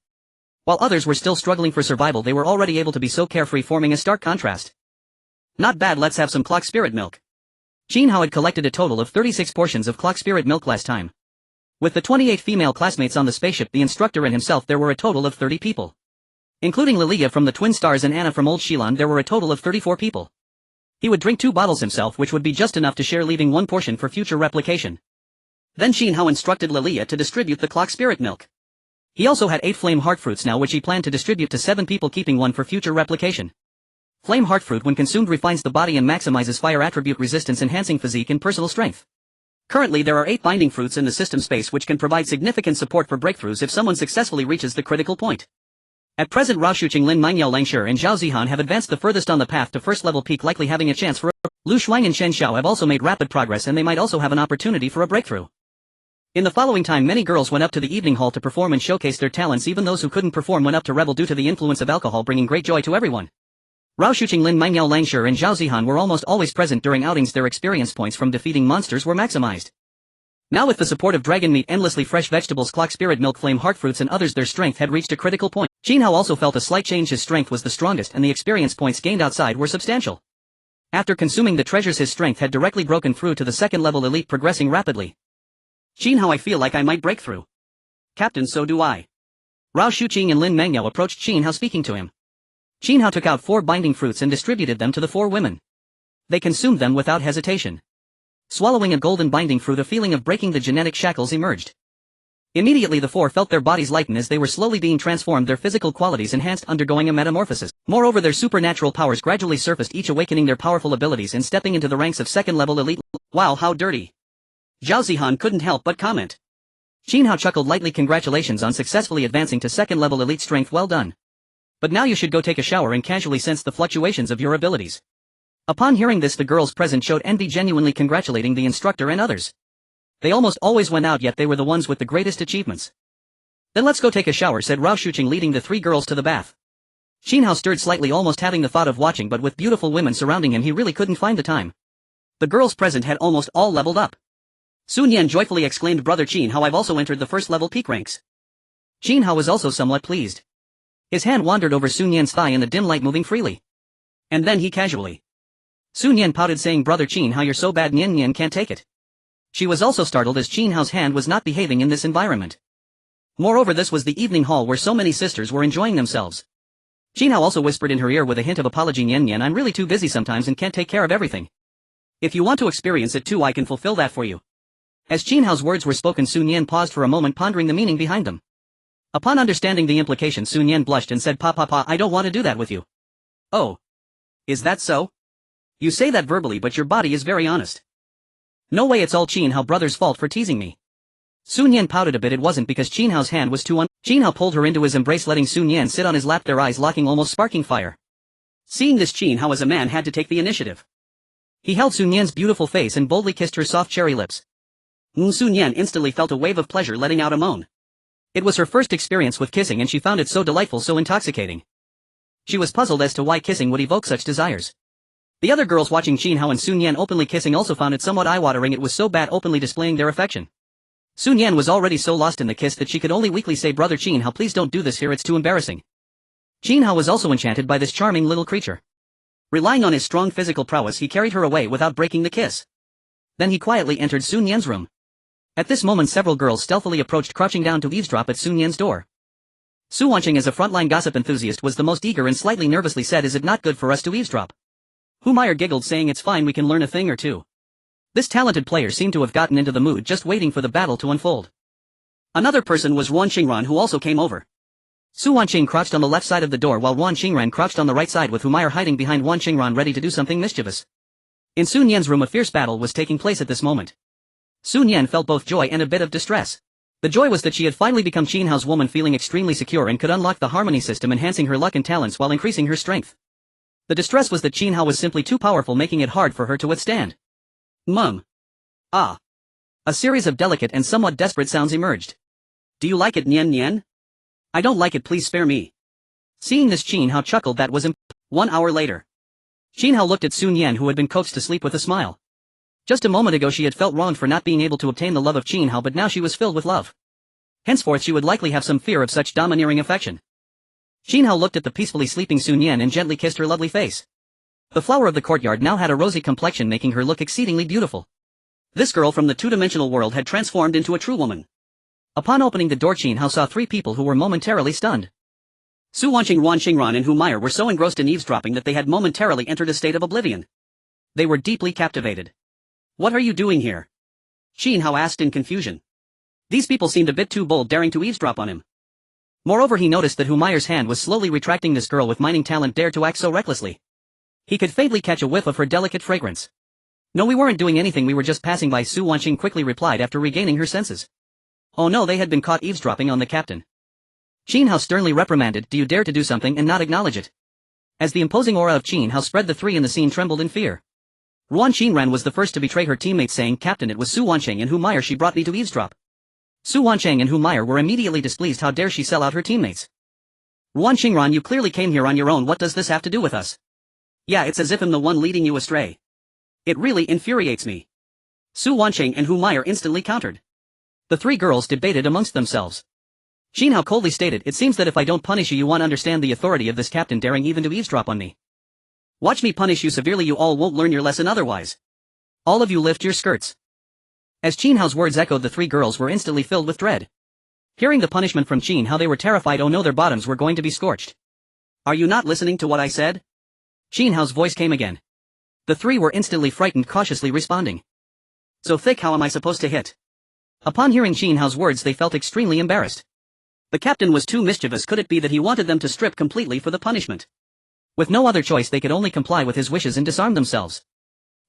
While others were still struggling for survival, they were already able to be so carefree, forming a stark contrast. "Not bad, let's have some clock spirit milk." Qin Hao had collected a total of 36 portions of clock spirit milk last time. With the 28 female classmates on the spaceship, the instructor and himself, there were a total of 30 people. Including Lilia from the Twin Stars and Anna from Old Shilan, there were a total of 34 people. He would drink 2 bottles himself, which would be just enough to share, leaving 1 portion for future replication. Then Qin Hao instructed Lilia to distribute the clock spirit milk. He also had 8 flame heart fruits now, which he planned to distribute to 7 people, keeping 1 for future replication. Flame heart fruit, when consumed, refines the body and maximizes fire attribute resistance, enhancing physique and personal strength. Currently there are 8 binding fruits in the system space, which can provide significant support for breakthroughs if someone successfully reaches the critical point. At present, Rao Shuqing, Lin Mingyao Langshi and Zhao Zihan have advanced the furthest on the path to first level peak, likely having a chance for Lu Shuang and Shen Xiao have also made rapid progress, and they might also have an opportunity for a breakthrough. In the following time, many girls went up to the evening hall to perform and showcase their talents. Even those who couldn't perform went up to revel due to the influence of alcohol, bringing great joy to everyone. Rao Shuqing, Lin Mingyao Langshi and Zhao Zihan were almost always present during outings. Their experience points from defeating monsters were maximized. Now, with the support of dragon meat, endlessly fresh vegetables, clock spirit milk, flame heart fruits and others, their strength had reached a critical point. Qin Hao also felt a slight change. His strength was the strongest and the experience points gained outside were substantial. After consuming the treasures, his strength had directly broken through to the 2nd level elite, progressing rapidly. "Qin Hao, I feel like I might break through." "Captain, so do I." Rao Shuqing and Lin Mingyao approached Qin Hao, speaking to him. Qin Hao took out 4 binding fruits and distributed them to the 4 women. They consumed them without hesitation. Swallowing a golden binding fruit, a feeling of breaking the genetic shackles emerged. Immediately the 4 felt their bodies lighten as they were slowly being transformed, their physical qualities enhanced, undergoing a metamorphosis. Moreover, their supernatural powers gradually surfaced, each awakening their powerful abilities and stepping into the ranks of 2nd level elite. "Wow, how dirty." Zhao Zihan couldn't help but comment. Qin Hao chuckled lightly. "Congratulations on successfully advancing to 2nd level elite strength, well done. But now you should go take a shower and casually sense the fluctuations of your abilities. Upon hearing this, the girls present showed envy, genuinely congratulating the instructor and others. They almost always went out, yet they were the ones with the greatest achievements. Then let's go take a shower, said Rao Shuqing, leading the three girls to the bath. Qin Hao stirred slightly, almost having the thought of watching, but with beautiful women surrounding him he really couldn't find the time. The girls present had almost all leveled up. Sun Yan joyfully exclaimed, Brother Qin Hao, I've also entered the first level peak ranks. Qin Hao was also somewhat pleased. His hand wandered over Sun Yan's thigh in the dim light, moving freely. And then he casually. Sun Yan pouted, saying, Brother Qin Hao, you're so bad Nian Nian can't take it. She was also startled as Qin Hao's hand was not behaving in this environment. Moreover, this was the evening hall where so many sisters were enjoying themselves. Qin Hao also whispered in her ear with a hint of apology, Nian Nian, I'm really too busy sometimes and can't take care of everything. If you want to experience it too, I can fulfill that for you. As Qin Hao's words were spoken, Sun Yan paused for a moment, pondering the meaning behind them. Upon understanding the implication, Sun Yan blushed and said, Pa, I don't want to do that with you. Oh. Is that so? You say that verbally, but your body is very honest. No way, it's all Qin Hao brother's fault for teasing me. Sun Yan pouted a bit. It wasn't because Qin Hao's hand was too Qin Hao pulled her into his embrace, letting Sun Yan sit on his lap, their eyes locking, almost sparking fire. Seeing this, Qin Hao as a man had to take the initiative. He held Sun Yan's beautiful face and boldly kissed her soft cherry lips. Sun Yan instantly felt a wave of pleasure, letting out a moan. It was her first experience with kissing and she found it so delightful, so intoxicating. She was puzzled as to why kissing would evoke such desires. The other girls watching Qin Hao and Sun Yan openly kissing also found it somewhat eye-watering. It was so bad, openly displaying their affection. Sun Yan was already so lost in the kiss that she could only weakly say, Brother Qin Hao, please don't do this here, it's too embarrassing. Qin Hao was also enchanted by this charming little creature. Relying on his strong physical prowess, he carried her away without breaking the kiss. Then he quietly entered Sun Yan's room. At this moment several girls stealthily approached, crouching down to eavesdrop at Sun Yan's door. Su Wanqing, as a frontline gossip enthusiast, was the most eager and slightly nervously said, Is it not good for us to eavesdrop? Hu Meyer giggled, saying, It's fine, we can learn a thing or two. This talented player seemed to have gotten into the mood, just waiting for the battle to unfold. Another person was Ruan Xingran, who also came over. Su Wanqing crouched on the left side of the door while Ruan Xingran crouched on the right side, with Hu Meyer hiding behind Ruan Xingran, ready to do something mischievous. In Sun Yan's room a fierce battle was taking place at this moment. Sun Yan felt both joy and a bit of distress. The joy was that she had finally become Qin Hao's woman, feeling extremely secure and could unlock the harmony system, enhancing her luck and talents while increasing her strength. The distress was that Qin Hao was simply too powerful, making it hard for her to withstand. Ah. A series of delicate and somewhat desperate sounds emerged. Do you like it, Nian Nian? I don't like it, please spare me. Seeing this, Qin Hao chuckled. That was 1 hour later. Qin Hao looked at Sun Yan, who had been coaxed to sleep, with a smile. Just a moment ago she had felt wronged for not being able to obtain the love of Qin Hao, but now she was filled with love. Henceforth she would likely have some fear of such domineering affection. Qin Hao looked at the peacefully sleeping Sun Yan and gently kissed her lovely face. The flower of the courtyard now had a rosy complexion, making her look exceedingly beautiful. This girl from the two-dimensional world had transformed into a true woman. Upon opening the door, Qin Hao saw three people who were momentarily stunned. Su Wanqing, Ruan Xingran and Hu Meyer were so engrossed in eavesdropping that they had momentarily entered a state of oblivion. They were deeply captivated. What are you doing here? Qin Hao asked in confusion. These people seemed a bit too bold, daring to eavesdrop on him. Moreover, he noticed that Hu Meyer's hand was slowly retracting. This girl with mining talent dared to act so recklessly. He could faintly catch a whiff of her delicate fragrance. No, we weren't doing anything, we were just passing by, Su Wanqing quickly replied after regaining her senses. Oh no, they had been caught eavesdropping on the captain. Qin Hao sternly reprimanded, Do you dare to do something and not acknowledge it? As the imposing aura of Qin Hao spread, the three in the scene trembled in fear. Ruan Xingran was the first to betray her teammates, saying, Captain, it was Su Wanqing and Hu Meyer, she brought me to eavesdrop. Su Wanqing and Hu Meyer were immediately displeased. How dare she sell out her teammates? Ruan Xingran, you clearly came here on your own, what does this have to do with us? Yeah, it's as if I'm the one leading you astray. It really infuriates me. Su Wanqing and Hu Meyer instantly countered. The three girls debated amongst themselves. Qin Hao coldly stated, It seems that if I don't punish you, you won't understand the authority of this captain daring even to eavesdrop on me. Watch me punish you severely, you all won't learn your lesson otherwise. All of you lift your skirts. As Qin Hao's words echoed, the three girls were instantly filled with dread. Hearing the punishment from Qin Hao, they were terrified. Oh no, their bottoms were going to be scorched. Are you not listening to what I said? Qin Hao's voice came again. The three were instantly frightened, cautiously responding. So thick, how am I supposed to hit? Upon hearing Qin Hao's words, they felt extremely embarrassed. The captain was too mischievous. Could it be that he wanted them to strip completely for the punishment? With no other choice, they could only comply with his wishes and disarm themselves.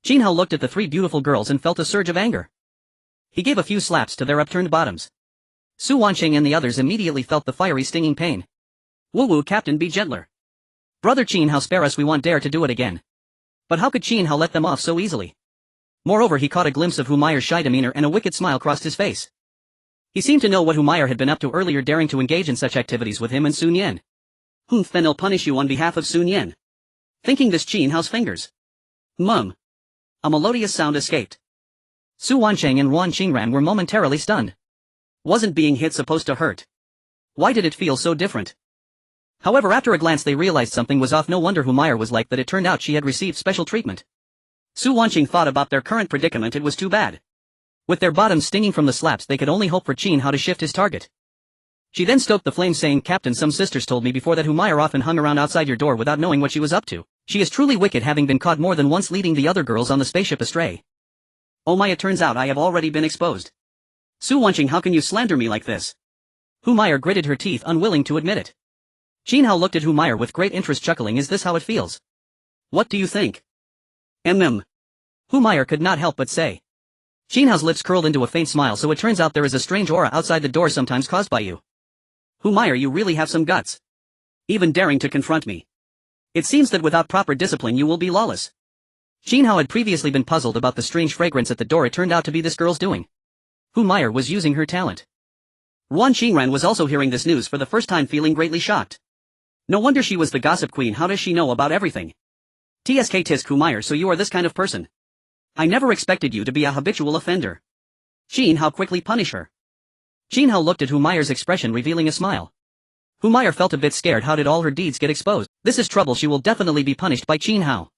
Qin Hao looked at the three beautiful girls and felt a surge of anger. He gave a few slaps to their upturned bottoms. Su Wanqing and the others immediately felt the fiery stinging pain. Woo-woo, Captain, be gentler. Brother Qin Hao, spare us, we won't dare to do it again. But how could Qin Hao let them off so easily? Moreover, he caught a glimpse of Humayer's shy demeanor and a wicked smile crossed his face. He seemed to know what Humayer had been up to earlier, daring to engage in such activities with him and Sun Yan. Then I'll punish you on behalf of Sun Yan. Thinking this, Qin Hao's fingers. Mum. A melodious sound escaped. Su Wancheng and Wan Qingran were momentarily stunned. Wasn't being hit supposed to hurt? Why did it feel so different? However, after a glance they realized something was off. No wonder Humayer was like that. It turned out she had received special treatment. Su Wancheng thought about their current predicament. It was too bad. With their bottoms stinging from the slaps, they could only hope for Qin Hao to shift his target. She then stoked the flame, saying, Captain, some sisters told me before that Humayer often hung around outside your door without knowing what she was up to. She is truly wicked, having been caught more than once leading the other girls on the spaceship astray. Oh my, it turns out I have already been exposed. Su Wancheng, how can you slander me like this? Humayer gritted her teeth, unwilling to admit it. Qin Hao looked at Humayer with great interest, chuckling, is this how it feels? What do you think? Humayer could not help but say. Qin Hao's lips curled into a faint smile. So it turns out there is a strange aura outside the door, sometimes caused by you. Humayer, you really have some guts. Even daring to confront me. It seems that without proper discipline you will be lawless. Qin Hao had previously been puzzled about the strange fragrance at the door. It turned out to be this girl's doing. Humayer was using her talent. Wan Qingran was also hearing this news for the first time, feeling greatly shocked. No wonder she was the gossip queen. How does she know about everything? Tsk tisk, Humayer, so you are this kind of person. I never expected you to be a habitual offender. Qin Hao, quickly punish her. Qin Hao looked at Humayer's expression, revealing a smile. Humayer felt a bit scared. How did all her deeds get exposed? This is trouble. She will definitely be punished by Qin Hao.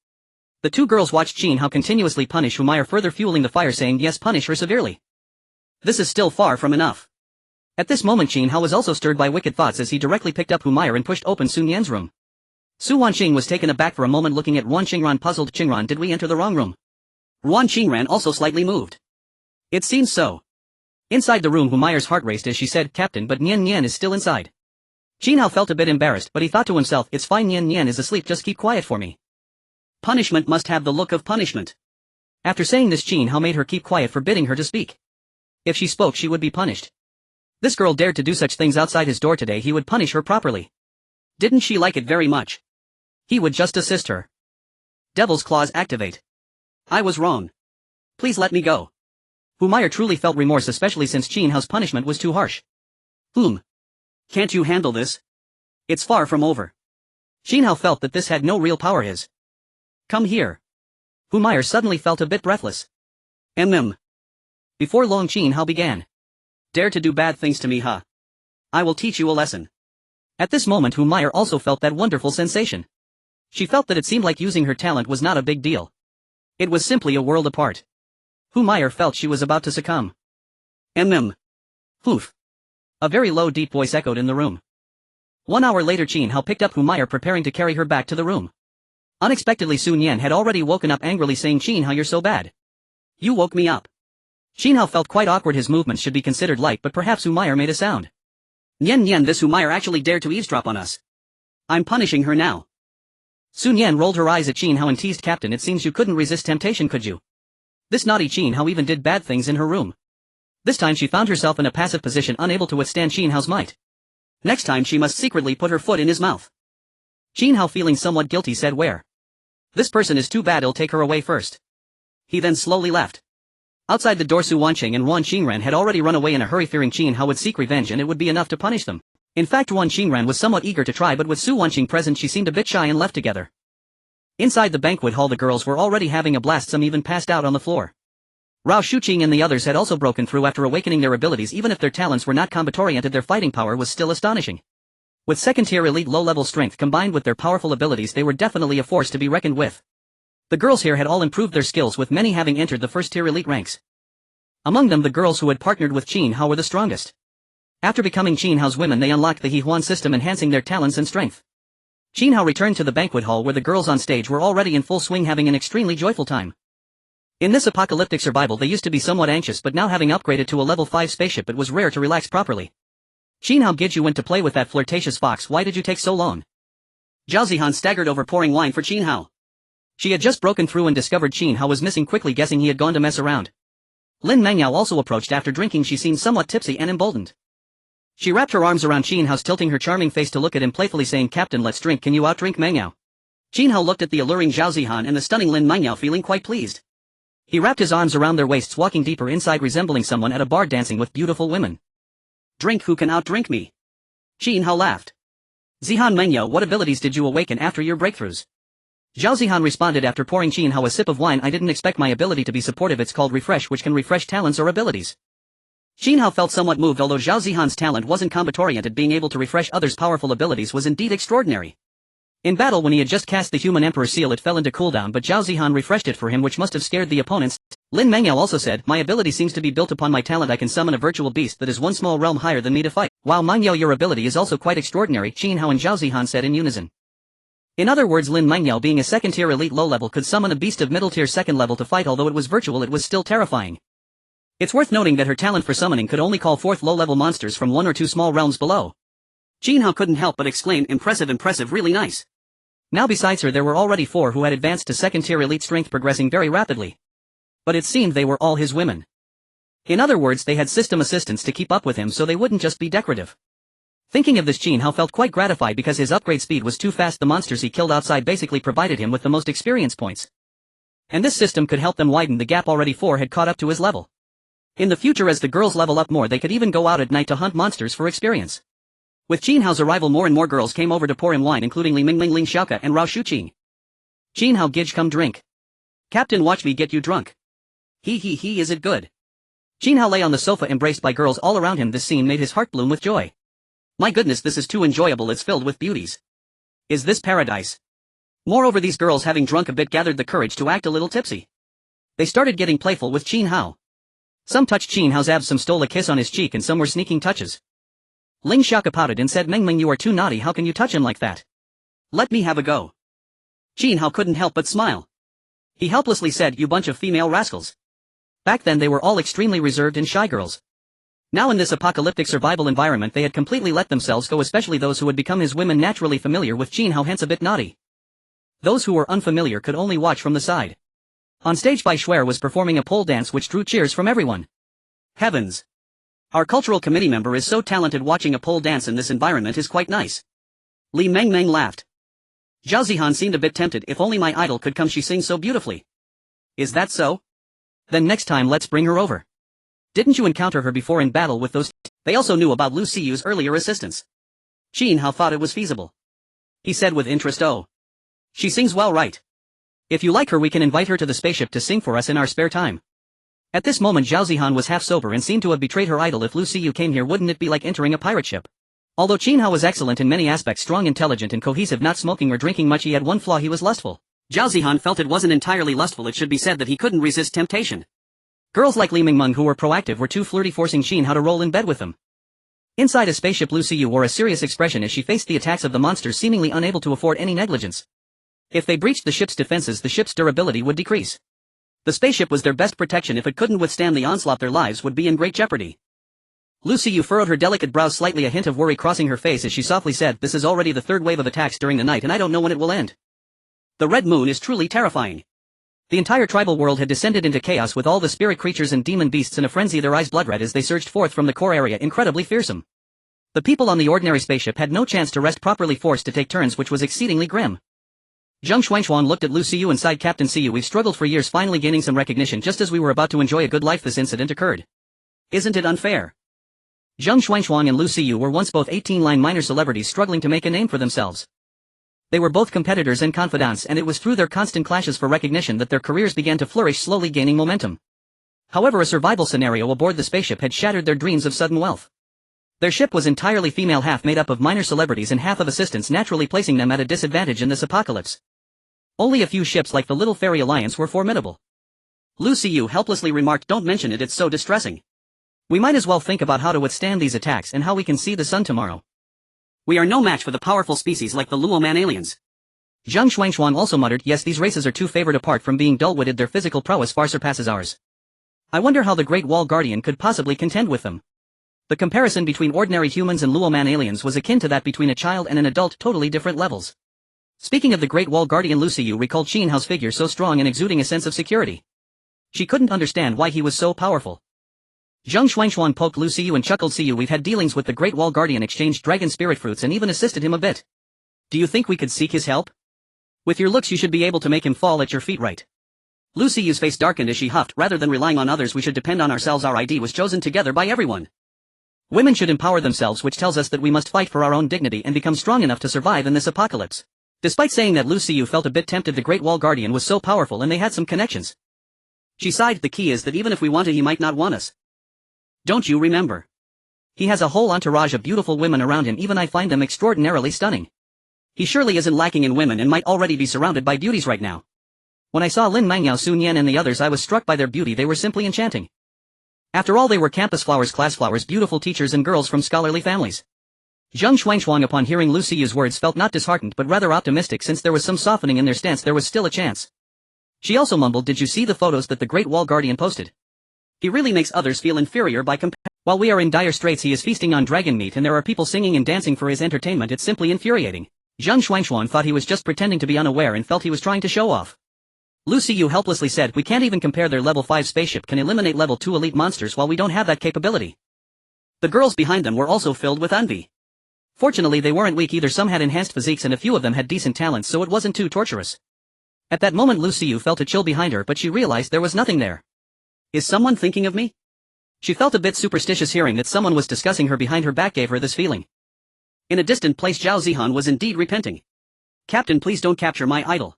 The two girls watched Qin Hao continuously punish Humayer, further fueling the fire, saying, yes, punish her severely. This is still far from enough. At this moment Qin Hao was also stirred by wicked thoughts as he directly picked up Humayer and pushed open Sun Yan's room. Su Wanqing was taken aback for a moment, looking at Wan Qingran, puzzled. Qingran, did we enter the wrong room? Wan Qingran also slightly moved. It seems so. Inside the room Humayer's heart raced as she said, Captain, but Nian Nian is still inside. Qin Hao felt a bit embarrassed, but he thought to himself, it's fine, Nian Nian is asleep, just keep quiet for me. Punishment must have the look of punishment. After saying this, Qin Hao made her keep quiet, forbidding her to speak. If she spoke she would be punished. This girl dared to do such things outside his door today. He would punish her properly. Didn't she like it very much? He would just assist her. Devil's claws activate. I was wrong. Please let me go. Humayer truly felt remorse, especially since Qin Hao's punishment was too harsh. Can't you handle this? It's far from over. Qin Hao felt that this had no real power. His. Come here. Humayer suddenly felt a bit breathless. Before long Qin Hao began. Dare to do bad things to me, huh? I will teach you a lesson. At this moment Humayer also felt that wonderful sensation. She felt that it seemed like using her talent was not a big deal. It was simply a world apart. Humayer felt she was about to succumb. Poof. A very low deep voice echoed in the room. 1 hour later Qin Hao picked up Humayer, preparing to carry her back to the room. Unexpectedly Sun Yan had already woken up, angrily saying, Qin Hao, you're so bad. You woke me up. Qin Hao felt quite awkward. His movements should be considered light, but perhaps Humayer made a sound. Nian, this Humayer actually dared to eavesdrop on us. I'm punishing her now. Sun Yan rolled her eyes at Qin Hao and teased, Captain, it seems you couldn't resist temptation, could you? This naughty Qin Hao even did bad things in her room. This time she found herself in a passive position, unable to withstand Qin Hao's might. Next time she must secretly put her foot in his mouth. Qin Hao, feeling somewhat guilty, said, where? This person is too bad, I'll take her away first. He then slowly left. Outside the door Su Wanqing and Wan Qingran had already run away in a hurry, fearing Qin Hao would seek revenge and it would be enough to punish them. In fact, Wan Qingran was somewhat eager to try, but with Su Wanqing present she seemed a bit shy and left together. Inside the banquet hall the girls were already having a blast, some even passed out on the floor. Rao Shuqing and the others had also broken through after awakening their abilities. Even if their talents were not combat-oriented, their fighting power was still astonishing. With second-tier elite low-level strength combined with their powerful abilities, they were definitely a force to be reckoned with. The girls here had all improved their skills, with many having entered the first-tier elite ranks. Among them the girls who had partnered with Qin Hao were the strongest. After becoming Qin Hao's women they unlocked the He Huan system, enhancing their talents and strength. Qin Hao returned to the banquet hall where the girls on stage were already in full swing, having an extremely joyful time. In this apocalyptic survival they used to be somewhat anxious, but now having upgraded to a level 5 spaceship it was rare to relax properly. Qin Hao, Gid, you went to play with that flirtatious fox, why did you take so long? Zhao Zihan staggered over, pouring wine for Qin Hao. She had just broken through and discovered Qin Hao was missing, quickly guessing he had gone to mess around. Lin Mengyao also approached. After drinking she seemed somewhat tipsy and emboldened. She wrapped her arms around Qin Hao's, tilting her charming face to look at him playfully, saying, "Captain, let's drink. Can you outdrink Meng Yao?" Qin Hao looked at the alluring Zhao Zihan and the stunning Lin Meng Yao, feeling quite pleased. He wrapped his arms around their waists, walking deeper inside, resembling someone at a bar dancing with beautiful women. "Drink, who can outdrink me?" Qin Hao laughed. "Zihan Meng Yao, what abilities did you awaken after your breakthroughs?" Zhao Zihan responded after pouring Qin Hao a sip of wine. "I didn't expect my ability to be supportive. It's called Refresh, which can refresh talents or abilities." Qin Hao felt somewhat moved. Although Zhao Zihan's talent wasn't combat-oriented, being able to refresh others' powerful abilities was indeed extraordinary. In battle, when he had just cast the human emperor seal, it fell into cooldown, but Zhao Zihan refreshed it for him, which must have scared the opponents. Lin Meng Yao also said, "My ability seems to be built upon my talent. I can summon a virtual beast that is one small realm higher than me to fight." "Wow, Meng Yao, your ability is also quite extraordinary," Qin Hao and Zhao Zihan said in unison. In other words, Lin Meng Yao, being a second-tier elite low-level, could summon a beast of middle-tier second level to fight. Although it was virtual, it was still terrifying. It's worth noting that her talent for summoning could only call forth low-level monsters from one or two small realms below. Qin Hao couldn't help but exclaim, "Impressive, impressive, really nice." Now besides her there were already 4 who had advanced to second-tier elite strength, progressing very rapidly. But it seemed they were all his women. In other words, they had system assistants to keep up with him, so they wouldn't just be decorative. Thinking of this, Qin Hao felt quite gratified because his upgrade speed was too fast. The monsters he killed outside basically provided him with the most experience points. And this system could help them widen the gap. Already 4 had caught up to his level. In the future, as the girls level up more, they could even go out at night to hunt monsters for experience. With Qin Hao's arrival, more and more girls came over to pour him wine, including Li Mingling, Ling Xiaoke, and Rao Shuqing. "Qin Hao, Gidge, come drink. Captain, watch me get you drunk." He, is it good?" Qin Hao lay on the sofa embraced by girls all around him. This scene made his heart bloom with joy. "My goodness, this is too enjoyable. It's filled with beauties. Is this paradise?" Moreover, these girls, having drunk a bit, gathered the courage to act a little tipsy. They started getting playful with Qin Hao. Some touched Qin Hao's abs, some stole a kiss on his cheek, and some were sneaking touches. Ling Xiaoke pouted and said, "Meng Meng, you are too naughty. How can you touch him like that? Let me have a go." Qin Hao couldn't help but smile. He helplessly said, "You bunch of female rascals." Back then they were all extremely reserved and shy girls. Now in this apocalyptic survival environment they had completely let themselves go, especially those who had become his women, naturally familiar with Qin Hao, hence a bit naughty. Those who were unfamiliar could only watch from the side. On stage, Bai Shuer was performing a pole dance which drew cheers from everyone. Heavens! Our cultural committee member is so talented. Watching a pole dance in this environment is quite nice. Li Meng laughed. Zhao Zihan seemed a bit tempted. "If only my idol could come, she sings so beautifully." "Is that so? Then next time let's bring her over. Didn't you encounter her before in battle with those?" They also knew about Lu Siyu's earlier assistance. Qin Hao thought it was feasible. He said with interest, "Oh. She sings well, right? If you like her, we can invite her to the spaceship to sing for us in our spare time." At this moment Zhao Zihan was half sober and seemed to have betrayed her idol. If Lu Siyu came here, wouldn't it be like entering a pirate ship? Although Qin Hao was excellent in many aspects, strong, intelligent and cohesive, not smoking or drinking much, he had one flaw: he was lustful. Zhao Zihan felt it wasn't entirely lustful. It should be said that he couldn't resist temptation. Girls like Li Mingmeng, who were proactive, were too flirty, forcing Qin Hao to roll in bed with them. Inside a spaceship, Lu Siyu wore a serious expression as she faced the attacks of the monsters, seemingly unable to afford any negligence. If they breached the ship's defenses, the ship's durability would decrease. The spaceship was their best protection. If it couldn't withstand the onslaught, their lives would be in great jeopardy. Lu Siyu furrowed her delicate brows slightly, a hint of worry crossing her face as she softly said, "This is already the 3rd wave of attacks during the night, and I don't know when it will end. The red moon is truly terrifying." The entire tribal world had descended into chaos, with all the spirit creatures and demon beasts in a frenzy, their eyes blood red as they surged forth from the core area, incredibly fearsome. The people on the ordinary spaceship had no chance to rest properly, forced to take turns, which was exceedingly grim. Zheng Xuanxuan looked at Lu Siyu and sighed, "Captain Siyu, we've struggled for years, finally gaining some recognition just as we were about to enjoy a good life. This incident occurred. Isn't it unfair?" Zheng Xuanxuan and Lu Siyu were once both 18-line minor celebrities struggling to make a name for themselves. They were both competitors and confidants, and it was through their constant clashes for recognition that their careers began to flourish, slowly gaining momentum. However, a survival scenario aboard the spaceship had shattered their dreams of sudden wealth. Their ship was entirely female, half made up of minor celebrities and half of assistants, naturally placing them at a disadvantage in this apocalypse. Only a few ships like the Little Fairy Alliance were formidable. Lu Siyu helplessly remarked, "Don't mention it, it's so distressing. We might as well think about how to withstand these attacks and how we can see the sun tomorrow. We are no match for the powerful species like the Luoman aliens." Zheng Xuanxuan also muttered, "Yes, these races are too favored. Apart from being dull-witted, their physical prowess far surpasses ours. I wonder how the Great Wall Guardian could possibly contend with them." The comparison between ordinary humans and Luoman aliens was akin to that between a child and an adult, totally different levels. Speaking of the Great Wall Guardian, Lu Siyu recalled Qin Hao's figure, so strong and exuding a sense of security. She couldn't understand why he was so powerful. Zheng Xuanxuan poked Lu Siyu and chuckled. Siyu, we've had dealings with the Great Wall Guardian, exchanged dragon spirit fruits and even assisted him a bit. Do you think we could seek his help? With your looks you should be able to make him fall at your feet, right? Lu Siyu's face darkened as she huffed. Rather than relying on others, we should depend on ourselves. Our ID was chosen together by everyone. Women should empower themselves, which tells us that we must fight for our own dignity and become strong enough to survive in this apocalypse. Despite saying that, Lu Siyu felt a bit tempted. The Great Wall Guardian was so powerful and they had some connections. She sighed. The key is that even if we wanted, he might not want us. Don't you remember? He has a whole entourage of beautiful women around him. Even I find them extraordinarily stunning. He surely isn't lacking in women and might already be surrounded by beauties right now. When I saw Lin Mangyao, Sun Yan and the others, I was struck by their beauty. They were simply enchanting. After all, they were campus flowers, class flowers, beautiful teachers and girls from scholarly families. Zheng Xuanxuang, upon hearing Lu Siyu's words, felt not disheartened but rather optimistic. Since there was some softening in their stance, there was still a chance. She also mumbled, did you see the photos that the Great Wall Guardian posted? He really makes others feel inferior by comparing. While we are in dire straits, he is feasting on dragon meat and there are people singing and dancing for his entertainment. It's simply infuriating. Zheng Xuanxuan thought he was just pretending to be unaware and felt he was trying to show off. Lu Siyu helplessly said, we can't even compare. Their level 5 spaceship can eliminate level 2 elite monsters while we don't have that capability. The girls behind them were also filled with envy. Fortunately they weren't weak either. Some had enhanced physiques and a few of them had decent talents, so it wasn't too torturous. At that moment Lu Siyu felt a chill behind her, but she realized there was nothing there. Is someone thinking of me? She felt a bit superstitious. Hearing that someone was discussing her behind her back gave her this feeling. In a distant place, Zhao Zihan was indeed repenting. Captain, please don't capture my idol.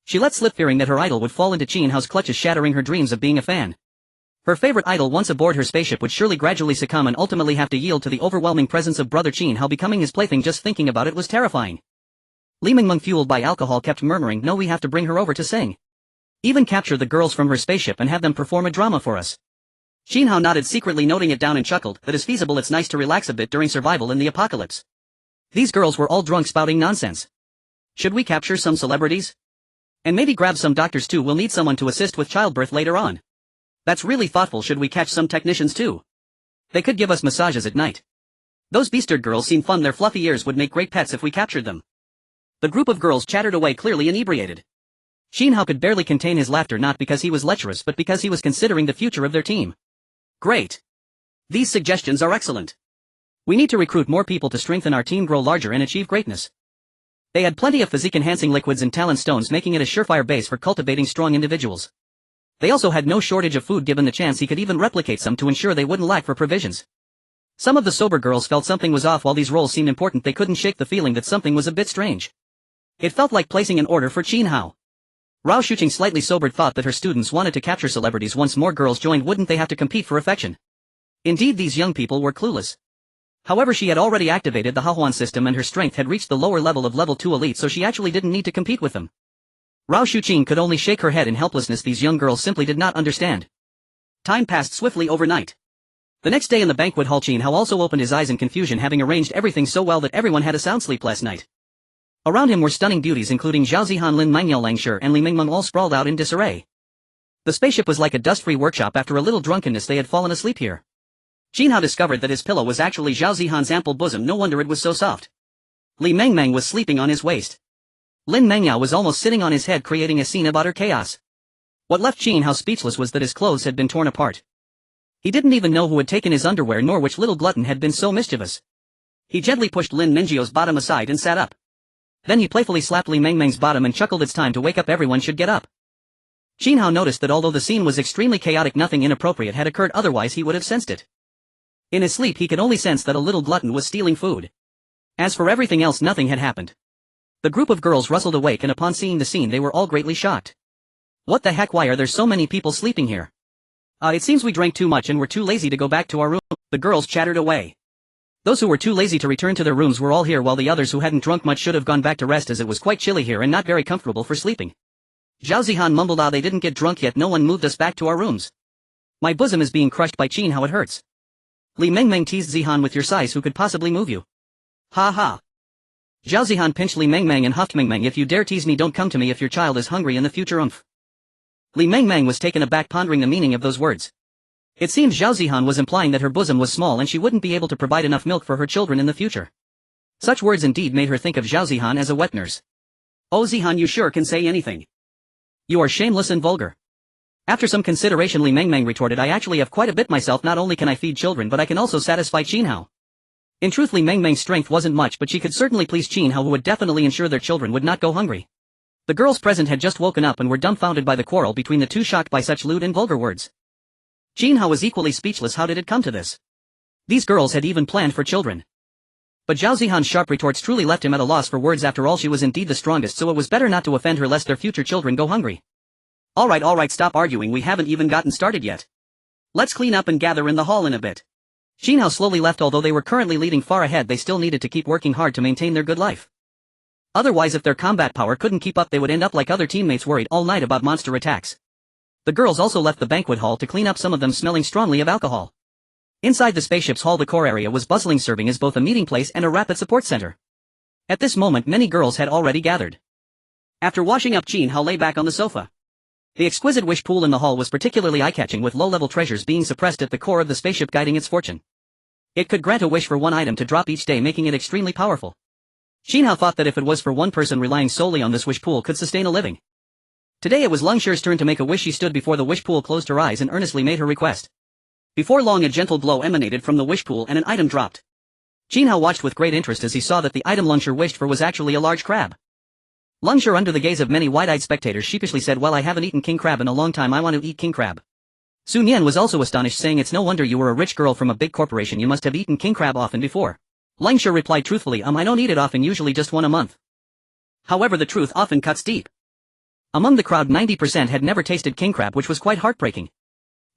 She let slip, fearing that her idol would fall into Qin Hao's clutches, shattering her dreams of being a fan. Her favorite idol, once aboard her spaceship, would surely gradually succumb and ultimately have to yield to the overwhelming presence of brother Qin Hao, becoming his plaything. Just thinking about it was terrifying. Li Mingmeng, fueled by alcohol, kept murmuring, no, we have to bring her over to sing. Even capture the girls from her spaceship and have them perform a drama for us. Qin Hao nodded, secretly noting it down, and chuckled, that is feasible. It's nice to relax a bit during survival in the apocalypse. These girls were all drunk, spouting nonsense. Should we capture some celebrities? And maybe grab some doctors too. We'll need someone to assist with childbirth later on. That's really thoughtful. Should we catch some technicians too? They could give us massages at night. Those beastard girls seem fun. Their fluffy ears would make great pets if we captured them. The group of girls chattered away, clearly inebriated. Qin Hao could barely contain his laughter, not because he was lecherous but because he was considering the future of their team. Great. These suggestions are excellent. We need to recruit more people to strengthen our team, grow larger and achieve greatness. They had plenty of physique-enhancing liquids and talent stones, making it a surefire base for cultivating strong individuals. They also had no shortage of food. Given the chance, he could even replicate some to ensure they wouldn't lack for provisions. Some of the sober girls felt something was off. While these roles seemed important, they couldn't shake the feeling that something was a bit strange. It felt like placing an order for Qin Hao. Rao Shuqing, slightly sobered, thought that her students wanted to capture celebrities. Once more girls joined, wouldn't they have to compete for affection? Indeed, these young people were clueless. However, she had already activated the Hahuan system and her strength had reached the lower level of level 2 elite, so she actually didn't need to compete with them. Rao Shuqing could only shake her head in helplessness. These young girls simply did not understand. Time passed swiftly overnight. The next day in the banquet hall, Qin Hao also opened his eyes in confusion, having arranged everything so well that everyone had a sound sleep last night. Around him were stunning beauties including Zhao Zihan, Lin Mangyao, Lang Shi and Li Mingmeng, all sprawled out in disarray. The spaceship was like a dust-free workshop. After a little drunkenness they had fallen asleep here. Qin Hao discovered that his pillow was actually Zhao Zihan's ample bosom. No wonder it was so soft. Li Mingmeng was sleeping on his waist. Lin Mangyao was almost sitting on his head, creating a scene of utter chaos. What left Qin Hao speechless was that his clothes had been torn apart. He didn't even know who had taken his underwear nor which little glutton had been so mischievous. He gently pushed Lin Mingyao's bottom aside and sat up. Then he playfully slapped Li Mingmeng's bottom and chuckled, it's time to wake up, everyone should get up. Qin Hao noticed that although the scene was extremely chaotic, nothing inappropriate had occurred, otherwise he would have sensed it. In his sleep he could only sense that a little glutton was stealing food. As for everything else, nothing had happened. The group of girls rustled awake and upon seeing the scene they were all greatly shocked. What the heck, why are there so many people sleeping here? It seems we drank too much and were too lazy to go back to our room. The girls chattered away. Those who were too lazy to return to their rooms were all here, while the others who hadn't drunk much should have gone back to rest, as it was quite chilly here and not very comfortable for sleeping. Zhao Zihan mumbled, they didn't get drunk yet, no one moved us back to our rooms. My bosom is being crushed by Qin Hao, it hurts. Li Mingmeng teased Zihan, with your size who could possibly move you? Ha ha. Zhao Zihan pinched Li Mingmeng and huffed, Mingmeng, if you dare tease me, don't come to me if your child is hungry in the future, umph. Li Mingmeng was taken aback, pondering the meaning of those words. It seemed Zhao Zihan was implying that her bosom was small and she wouldn't be able to provide enough milk for her children in the future. Such words indeed made her think of Zhao Zihan as a wet nurse. Oh Zihan, you sure can say anything. You are shameless and vulgar. After some consideration, Li Mengmeng retorted, I actually have quite a bit myself, not only can I feed children but I can also satisfy Qin Hao. In truth, Li Mengmeng's strength wasn't much, but she could certainly please Qin Hao, who would definitely ensure their children would not go hungry. The girls present had just woken up and were dumbfounded by the quarrel between the two, shocked by such lewd and vulgar words. Qin Hao was equally speechless. How did it come to this? These girls had even planned for children. But Zhao Zihan's sharp retorts truly left him at a loss for words. After all, she was indeed the strongest, so it was better not to offend her lest their future children go hungry. Alright, stop arguing, we haven't even gotten started yet. Let's clean up and gather in the hall in a bit. Qin Hao slowly left. Although they were currently leading far ahead, they still needed to keep working hard to maintain their good life. Otherwise, if their combat power couldn't keep up, they would end up like other teammates, worried all night about monster attacks. The girls also left the banquet hall to clean up, some of them smelling strongly of alcohol. Inside the spaceship's hall, the core area was bustling, serving as both a meeting place and a rapid support center. At this moment, many girls had already gathered. After washing up, Qin Hao lay back on the sofa. The exquisite wish pool in the hall was particularly eye-catching, with low-level treasures being suppressed at the core of the spaceship, guiding its fortune. It could grant a wish for one item to drop each day, making it extremely powerful. Qin Hao thought that if it was for one person, relying solely on this wish pool could sustain a living. Today it was Leng Shi's turn to make a wish. She stood before the wish pool, closed her eyes and earnestly made her request. Before long, a gentle glow emanated from the wish pool and an item dropped. Qin Hao watched with great interest as he saw that the item Leng Shi wished for was actually a large crab. Leng Shi, under the gaze of many wide-eyed spectators, sheepishly said, well, I haven't eaten king crab in a long time, I want to eat king crab. Sun Yan was also astonished, saying, it's no wonder you were a rich girl from a big corporation, you must have eaten king crab often before. Leng Shi replied truthfully, I don't eat it often, usually just one a month. However, the truth often cuts deep. Among the crowd, 90% had never tasted king crab, which was quite heartbreaking.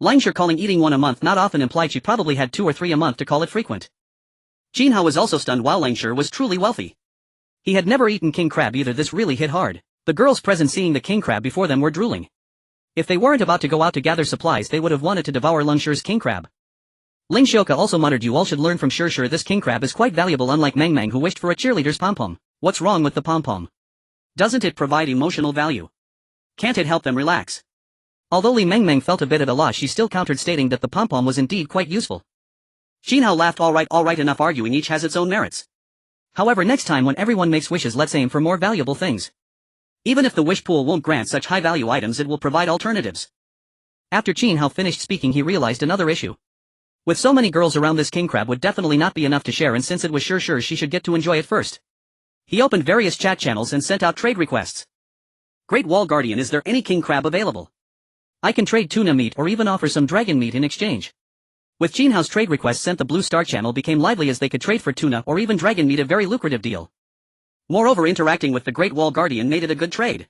Leng Shi calling eating one a month not often implied she probably had 2 or 3 a month to call it frequent. Qin Hao was also stunned, while Leng Shi was truly wealthy. He had never eaten king crab either. This really hit hard. The girls present, seeing the king crab before them, were drooling. If they weren't about to go out to gather supplies, they would have wanted to devour Leng Shi's king crab. Ling Xiaoke also muttered, you all should learn from Shi. This king crab is quite valuable, unlike Meng Meng, who wished for a cheerleader's pom-pom. What's wrong with the pom-pom? Doesn't it provide emotional value? Can't it help them relax? Although Li Mengmeng felt a bit at a loss, she still countered, stating that the pom-pom was indeed quite useful. Qin Hao laughed, alright, enough arguing, each has its own merits. However, next time when everyone makes wishes, let's aim for more valuable things. Even if the wish pool won't grant such high-value items, it will provide alternatives. After Qin Hao finished speaking, he realized another issue. With so many girls around, this king crab would definitely not be enough to share, and since it was Shi, she should get to enjoy it first. He opened various chat channels and sent out trade requests. Great Wall Guardian, is there any king crab available? I can trade tuna meat or even offer some dragon meat in exchange. With Qin Hao's trade request sent, the Blue Star channel became lively, as they could trade for tuna or even dragon meat, a very lucrative deal. Moreover, interacting with the Great Wall Guardian made it a good trade.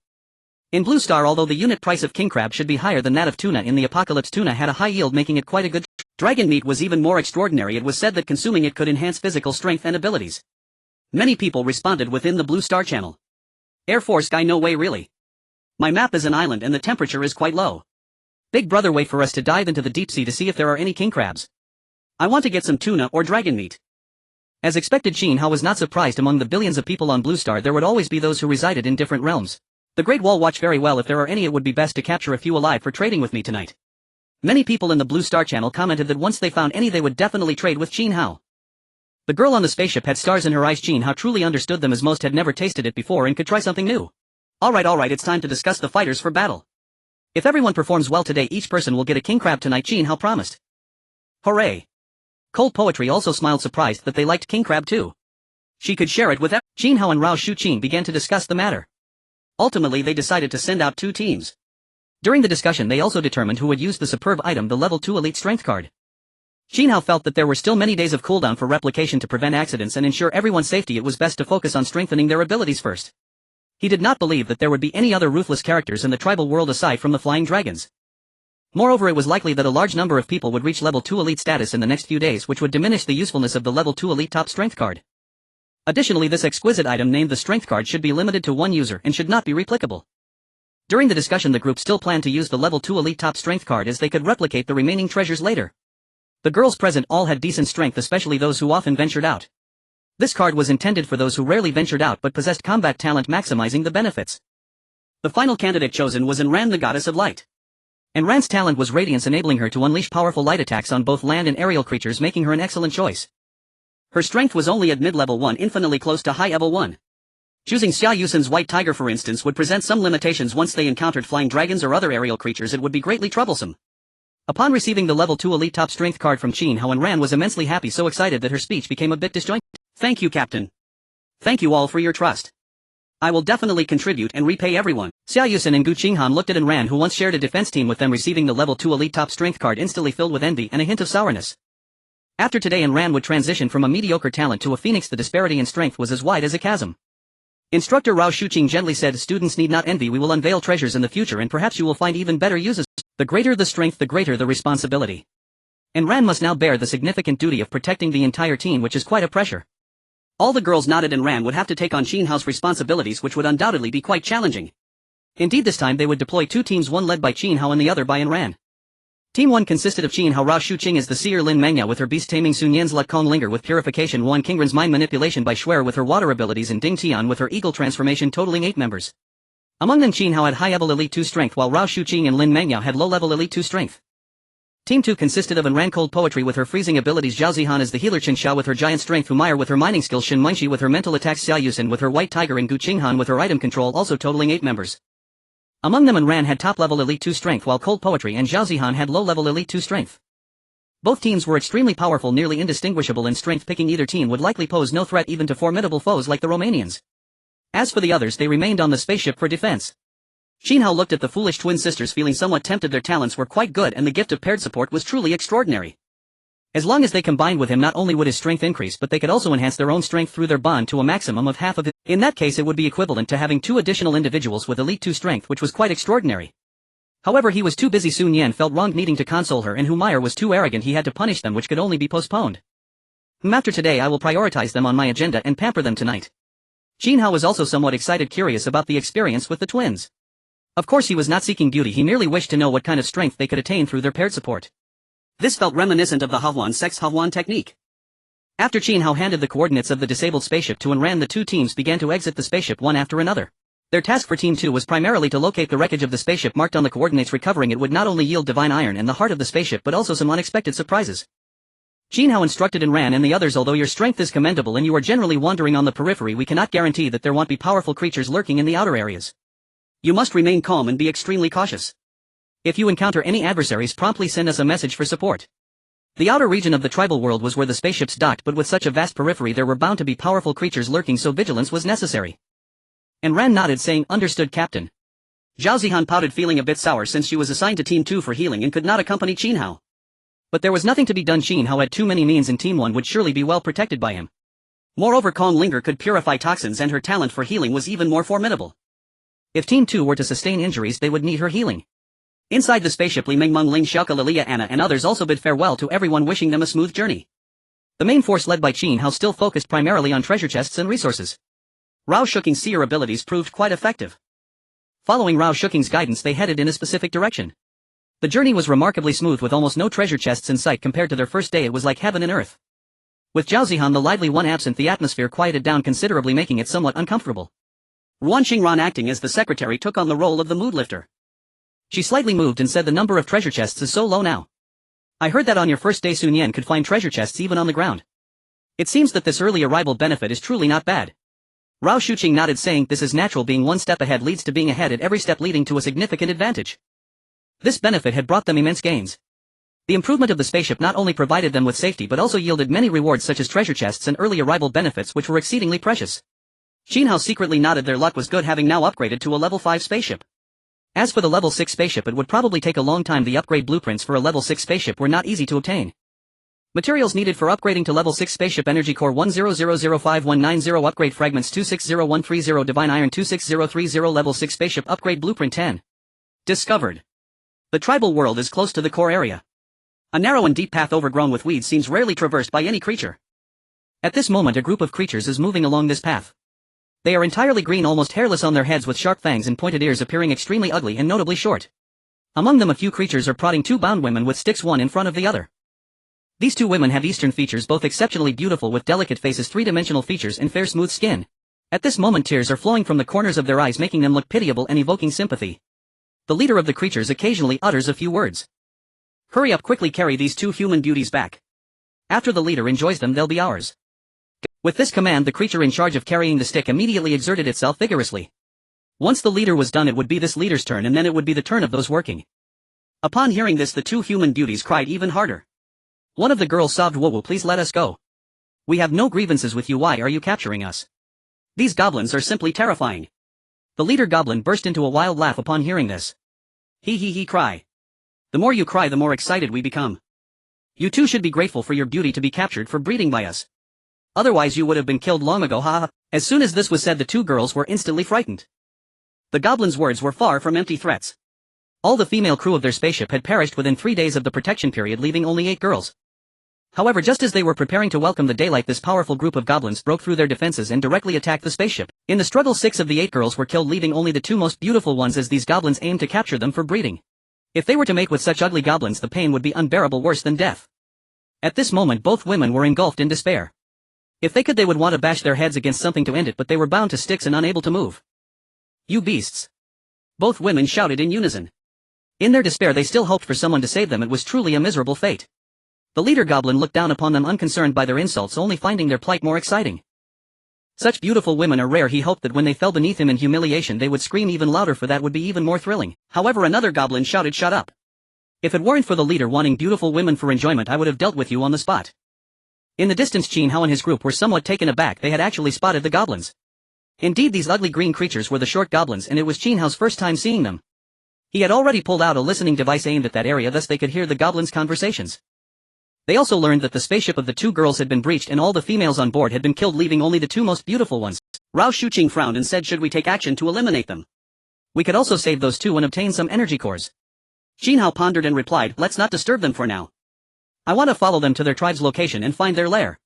In Blue Star, although the unit price of king crab should be higher than that of tuna, in the Apocalypse tuna had a high yield, making it quite a good trade. Dragon meat was even more extraordinary. It was said that consuming it could enhance physical strength and abilities. Many people responded within the Blue Star channel. Air Force guy, no way, really. My map is an island and the temperature is quite low. Big brother, wait for us to dive into the deep sea to see if there are any king crabs. I want to get some tuna or dragon meat. As expected, Qin Hao was not surprised. Among the billions of people on Blue Star, there would always be those who resided in different realms. The Great Wall watch very well. If there are any, it would be best to capture a few alive for trading with me tonight. Many people in the Blue Star channel commented that once they found any, they would definitely trade with Qin Hao. The girl on the spaceship had stars in her eyes. Qin Hao truly understood them, as most had never tasted it before and could try something new. Alright, it's time to discuss the fighters for battle. If everyone performs well today, each person will get a king crab tonight, Qin Hao promised. Hooray! Cold Poetry also smiled, surprised that they liked king crab too. She could share it with Qin Hao and Rao Shuqin began to discuss the matter. Ultimately, they decided to send out 2 teams. During the discussion, they also determined who would use the superb item, the level 2 elite strength card. Qin Hao felt that there were still many days of cooldown for replication. To prevent accidents and ensure everyone's safety, it was best to focus on strengthening their abilities first. He did not believe that there would be any other ruthless characters in the tribal world aside from the flying dragons. Moreover, it was likely that a large number of people would reach level 2 elite status in the next few days, which would diminish the usefulness of the level 2 elite top strength card. Additionally, this exquisite item named the strength card should be limited to one user and should not be replicable. During the discussion, the group still planned to use the level 2 elite top strength card, as they could replicate the remaining treasures later. The girls present all had decent strength, especially those who often ventured out. This card was intended for those who rarely ventured out but possessed combat talent, maximizing the benefits. The final candidate chosen was Enran, the goddess of light. Enran's talent was radiance, enabling her to unleash powerful light attacks on both land and aerial creatures, making her an excellent choice. Her strength was only at mid-level 1, infinitely close to high level 1. Choosing Xia Yusen's white tiger for instance would present some limitations once they encountered flying dragons or other aerial creatures. It would be greatly troublesome. Upon receiving the level 2 elite top strength card from Qin Hao, Ran was immensely happy, so excited that her speech became a bit disjointed. Thank you, Captain. Thank you all for your trust. I will definitely contribute and repay everyone. Xia Yusen and Gu Qinghan looked at Ran, who once shared a defense team with them, receiving the level 2 elite top strength card instantly filled with envy and a hint of sourness. After today Ran would transition from a mediocre talent to a phoenix. The disparity in strength was as wide as a chasm. Instructor Rao Shuqing gently said, students need not envy, we will unveil treasures in the future and perhaps you will find even better uses. The greater the strength, the greater the responsibility. And Ran must now bear the significant duty of protecting the entire team, which is quite a pressure. All the girls nodded, and Ran would have to take on Qin Hao's responsibilities, which would undoubtedly be quite challenging. Indeed, this time they would deploy two teams, one led by Qin Hao and the other by Ran. Team 1 consisted of Qin Hao, Rao Shuqing as the seer, Lin Mengya with her beast taming, Sun Yan's Lut Kong Linger with purification, Wan Qingren's mind manipulation by Shuer with her water abilities, and Ding Tian with her eagle transformation, totaling 8 members. Among them Qin Hao had high-level Elite 2 strength while Rao Shuqing and Lin Mengya had low-level Elite 2 strength. Team 2 consisted of Ran cold poetry with her freezing abilities, Zhao Zihan as the healer, Qin Xiao with her giant strength, Humayr with her mining skills, Shin Mengxi with her mental attacks, Xia Yusen with her white tiger, and Gu Qinghan with her item control, also totaling 8 members. Among them Ran had top-level Elite 2 strength while cold poetry and Zhao Zihan had low-level Elite 2 strength. Both teams were extremely powerful, nearly indistinguishable in strength. Picking either team would likely pose no threat even to formidable foes like the Romanians. As for the others, they remained on the spaceship for defense. Qin Hao looked at the foolish twin sisters, feeling somewhat tempted. Their talents were quite good and the gift of paired support was truly extraordinary. As long as they combined with him, not only would his strength increase, but they could also enhance their own strength through their bond to a maximum of half of it. In that case it would be equivalent to having 2 additional individuals with Elite 2 strength, which was quite extraordinary. However, he was too busy. Sun Yan felt wronged, needing to console her, and Humayr was too arrogant. He had to punish them, which could only be postponed. After today I will prioritize them on my agenda and pamper them tonight. Qin Hao was also somewhat excited, curious about the experience with the twins. Of course he was not seeking beauty, he merely wished to know what kind of strength they could attain through their paired support. This felt reminiscent of the Hahuan sex Hahuan technique. After Qin Hao handed the coordinates of the disabled spaceship to Ran, the two teams began to exit the spaceship one after another. Their task for Team 2 was primarily to locate the wreckage of the spaceship marked on the coordinates. Recovering it would not only yield divine iron and the heart of the spaceship but also some unexpected surprises. Qin Hao instructed Ran and the others, although your strength is commendable and you are generally wandering on the periphery, we cannot guarantee that there won't be powerful creatures lurking in the outer areas. You must remain calm and be extremely cautious. If you encounter any adversaries, promptly send us a message for support. The outer region of the tribal world was where the spaceships docked, but with such a vast periphery there were bound to be powerful creatures lurking, so vigilance was necessary. And Ran nodded, saying, understood, Captain. Zhao Zihan pouted, feeling a bit sour since she was assigned to Team 2 for healing and could not accompany Qin Hao. But there was nothing to be done. Qin Hao had too many means and Team 1 would surely be well protected by him. Moreover, Kong Linger could purify toxins and her talent for healing was even more formidable. If Team 2 were to sustain injuries, they would need her healing. Inside the spaceship, Li Mengmeng, Ling Xiaoka, Lilia, Anna and others also bid farewell to everyone, wishing them a smooth journey. The main force led by Qin Hao still focused primarily on treasure chests and resources. Rao Shuqing's seer abilities proved quite effective. Following Rao Shuqing's guidance, they headed in a specific direction. The journey was remarkably smooth with almost no treasure chests in sight. Compared to their first day, it was like heaven and earth. With Zhao Zihan, the lively one, absent, the atmosphere quieted down considerably, making it somewhat uncomfortable. Ruan Xingran, acting as the secretary, took on the role of the mood lifter. She slightly moved and said, the number of treasure chests is so low now. I heard that on your first day Sun Yan could find treasure chests even on the ground. It seems that this early arrival benefit is truly not bad. Rao Shuqing nodded, saying, this is natural, being one step ahead leads to being ahead at every step, leading to a significant advantage. This benefit had brought them immense gains. The improvement of the spaceship not only provided them with safety but also yielded many rewards such as treasure chests and early arrival benefits, which were exceedingly precious. Qin Hao secretly nodded. Their luck was good, having now upgraded to a level 5 spaceship. As for the level 6 spaceship, it would probably take a long time. The upgrade blueprints for a level 6 spaceship were not easy to obtain. Materials needed for upgrading to level 6 spaceship: energy core 10005190, upgrade fragments 260130, divine iron 26030, level 6 spaceship upgrade blueprint 10. Discovered. The tribal world is close to the core area. A narrow and deep path overgrown with weeds seems rarely traversed by any creature. At this moment a group of creatures is moving along this path. They are entirely green, almost hairless on their heads, with sharp fangs and pointed ears, appearing extremely ugly and notably short. Among them a few creatures are prodding 2 bound women with sticks, one in front of the other. These 2 women have Eastern features, both exceptionally beautiful with delicate faces, 3-dimensional features and fair smooth skin. At this moment tears are flowing from the corners of their eyes, making them look pitiable and evoking sympathy. The leader of the creatures occasionally utters a few words. Hurry up, quickly carry these 2 human beauties back. After the leader enjoys them, they'll be ours. With this command the creature in charge of carrying the stick immediately exerted itself vigorously. Once the leader was done it would be this leader's turn and then it would be the turn of those working. Upon hearing this the two human beauties cried even harder. One of the girls sobbed, "Whoa, please let us go. We have no grievances with you, why are you capturing us? These goblins are simply terrifying." The leader goblin burst into a wild laugh upon hearing this. He cry. The more you cry the more excited we become. You too should be grateful for your beauty to be captured for breeding by us. Otherwise you would have been killed long ago, haha. As soon as this was said the two girls were instantly frightened. The goblins' words were far from empty threats. All the female crew of their spaceship had perished within 3 days of the protection period, leaving only 8 girls. However, just as they were preparing to welcome the daylight, this powerful group of goblins broke through their defenses and directly attacked the spaceship. In the struggle 6 of the 8 girls were killed, leaving only the 2 most beautiful ones as these goblins aimed to capture them for breeding. If they were to mate with such ugly goblins the pain would be unbearable, worse than death. At this moment both women were engulfed in despair. If they could they would want to bash their heads against something to end it, but they were bound to sticks and unable to move. "You beasts!" Both women shouted in unison. In their despair they still hoped for someone to save them. It was truly a miserable fate. The leader goblin looked down upon them unconcerned by their insults, only finding their plight more exciting. Such beautiful women are rare. He hoped that when they fell beneath him in humiliation they would scream even louder, for that would be even more thrilling. However, another goblin shouted, "Shut up. If it weren't for the leader wanting beautiful women for enjoyment I would have dealt with you on the spot." In the distance Qin Hao and his group were somewhat taken aback. They had actually spotted the goblins. Indeed, these ugly green creatures were the short goblins, and it was Qin Hao's first time seeing them. He had already pulled out a listening device aimed at that area, thus they could hear the goblins' conversations. They also learned that the spaceship of the 2 girls had been breached and all the females on board had been killed, leaving only the 2 most beautiful ones. Rao Shuqing frowned and said, "Should we take action to eliminate them? We could also save those 2 and obtain some energy cores." Qin Hao pondered and replied, "Let's not disturb them for now. I want to follow them to their tribe's location and find their lair.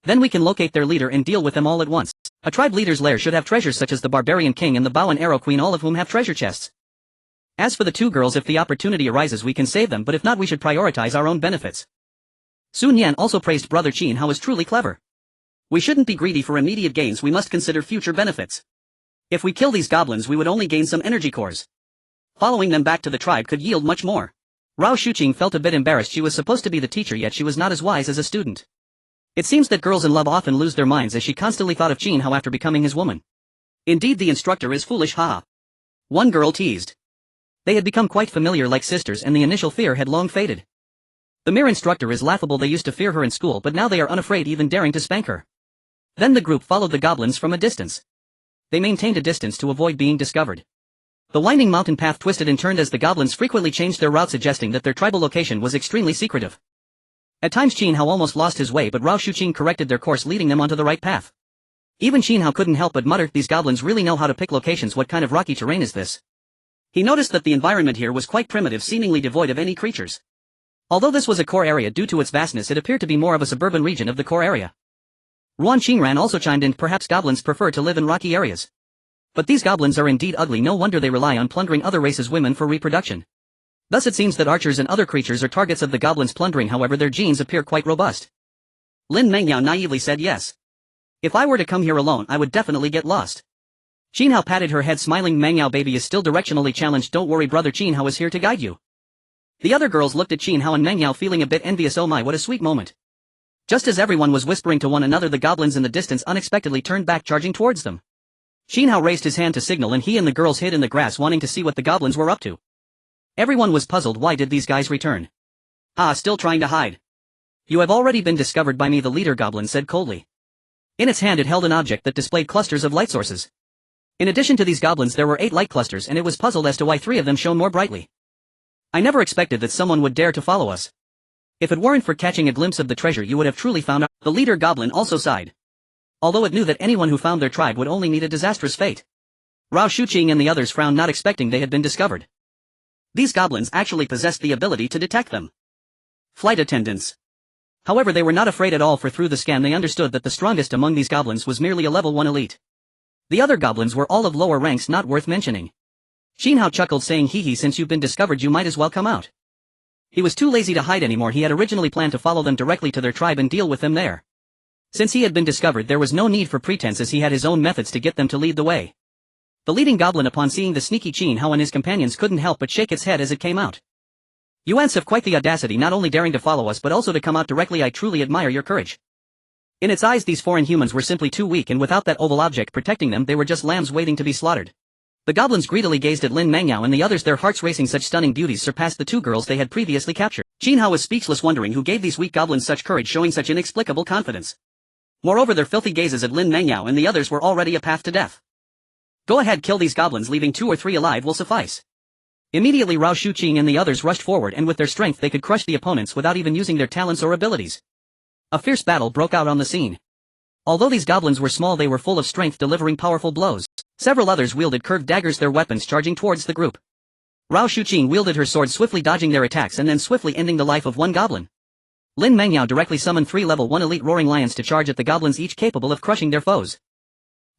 Then we can locate their leader and deal with them all at once. A tribe leader's lair should have treasures such as the Barbarian King and the Bow and Arrow Queen, all of whom have treasure chests. As for the 2 girls, if the opportunity arises we can save them, but if not we should prioritize our own benefits." Sun Yan also praised brother Qin Hao as truly clever. "We shouldn't be greedy for immediate gains, we must consider future benefits. If we kill these goblins we would only gain some energy cores. Following them back to the tribe could yield much more." Rao Shuqing felt a bit embarrassed. She was supposed to be the teacher, yet she was not as wise as a student. It seems that girls in love often lose their minds, as she constantly thought of Qin Hao after becoming his woman. "Indeed, the instructor is foolish, haha," one girl teased. They had become quite familiar, like sisters, and the initial fear had long faded. "The mere instructor is laughable. They used to fear her in school, but now they are unafraid, even daring to spank her." Then the group followed the goblins from a distance. They maintained a distance to avoid being discovered. The winding mountain path twisted and turned as the goblins frequently changed their route, suggesting that their tribal location was extremely secretive. At times Qin Hao almost lost his way, but Rao Shuqing corrected their course, leading them onto the right path. Even Qin Hao couldn't help but mutter, "These goblins really know how to pick locations. What kind of rocky terrain is this?" He noticed that the environment here was quite primitive, seemingly devoid of any creatures. Although this was a core area, due to its vastness it appeared to be more of a suburban region of the core area. Ruan Qingran also chimed in, "Perhaps goblins prefer to live in rocky areas. But these goblins are indeed ugly, no wonder they rely on plundering other races' women for reproduction. Thus it seems that archers and other creatures are targets of the goblins' plundering, however their genes appear quite robust." Lin Mengyao naively said, "Yes. If I were to come here alone I would definitely get lost." Qin Hao patted her head, smiling. "Mengyao baby is still directionally challenged. Don't worry, brother Qin Hao is here to guide you." The other girls looked at Qin Hao and Mengyao feeling a bit envious. Oh my, what a sweet moment. Just as everyone was whispering to one another, the goblins in the distance unexpectedly turned back, charging towards them. Qin Hao raised his hand to signal and he and the girls hid in the grass, wanting to see what the goblins were up to. Everyone was puzzled. Why did these guys return? "Ah, still trying to hide. You have already been discovered by me," the leader goblin said coldly. In its hand it held an object that displayed clusters of light sources. In addition to these goblins there were 8 light clusters, and it was puzzled as to why 3 of them shone more brightly. "I never expected that someone would dare to follow us. If it weren't for catching a glimpse of the treasure you would have truly found out." The leader goblin also sighed. Although it knew that anyone who found their tribe would only meet a disastrous fate. Rao Shuqing and the others frowned, not expecting they had been discovered. These goblins actually possessed the ability to detect them. Flight attendants. However, they were not afraid at all, for through the scan they understood that the strongest among these goblins was merely a level 1 elite. The other goblins were all of lower ranks, not worth mentioning. Qin Hao chuckled, saying, "Hee, since you've been discovered you might as well come out." He was too lazy to hide anymore. He had originally planned to follow them directly to their tribe and deal with them there. Since he had been discovered there was no need for pretense, as he had his own methods to get them to lead the way. The leading goblin, upon seeing the sneaky Qin Hao and his companions, couldn't help but shake its head as it came out. "You ants have quite the audacity, not only daring to follow us but also to come out directly. I truly admire your courage." In its eyes these foreign humans were simply too weak, and without that oval object protecting them they were just lambs waiting to be slaughtered. The goblins greedily gazed at Lin Mengyao and the others, their hearts racing. Such stunning beauties surpassed the two girls they had previously captured. Qin Hao was speechless, wondering who gave these weak goblins such courage, showing such inexplicable confidence. Moreover, their filthy gazes at Lin Mengyao and the others were already a path to death. Go ahead, kill these goblins, leaving 2 or 3 alive will suffice. Immediately Rao Shuqing and the others rushed forward, and with their strength they could crush the opponents without even using their talents or abilities. A fierce battle broke out on the scene. Although these goblins were small, they were full of strength, delivering powerful blows. Several others wielded curved daggers, their weapons charging towards the group. Rao Shuqing wielded her sword, swiftly dodging their attacks and then swiftly ending the life of one goblin. Lin Mengyao directly summoned 3 level 1 elite roaring lions to charge at the goblins, each capable of crushing their foes.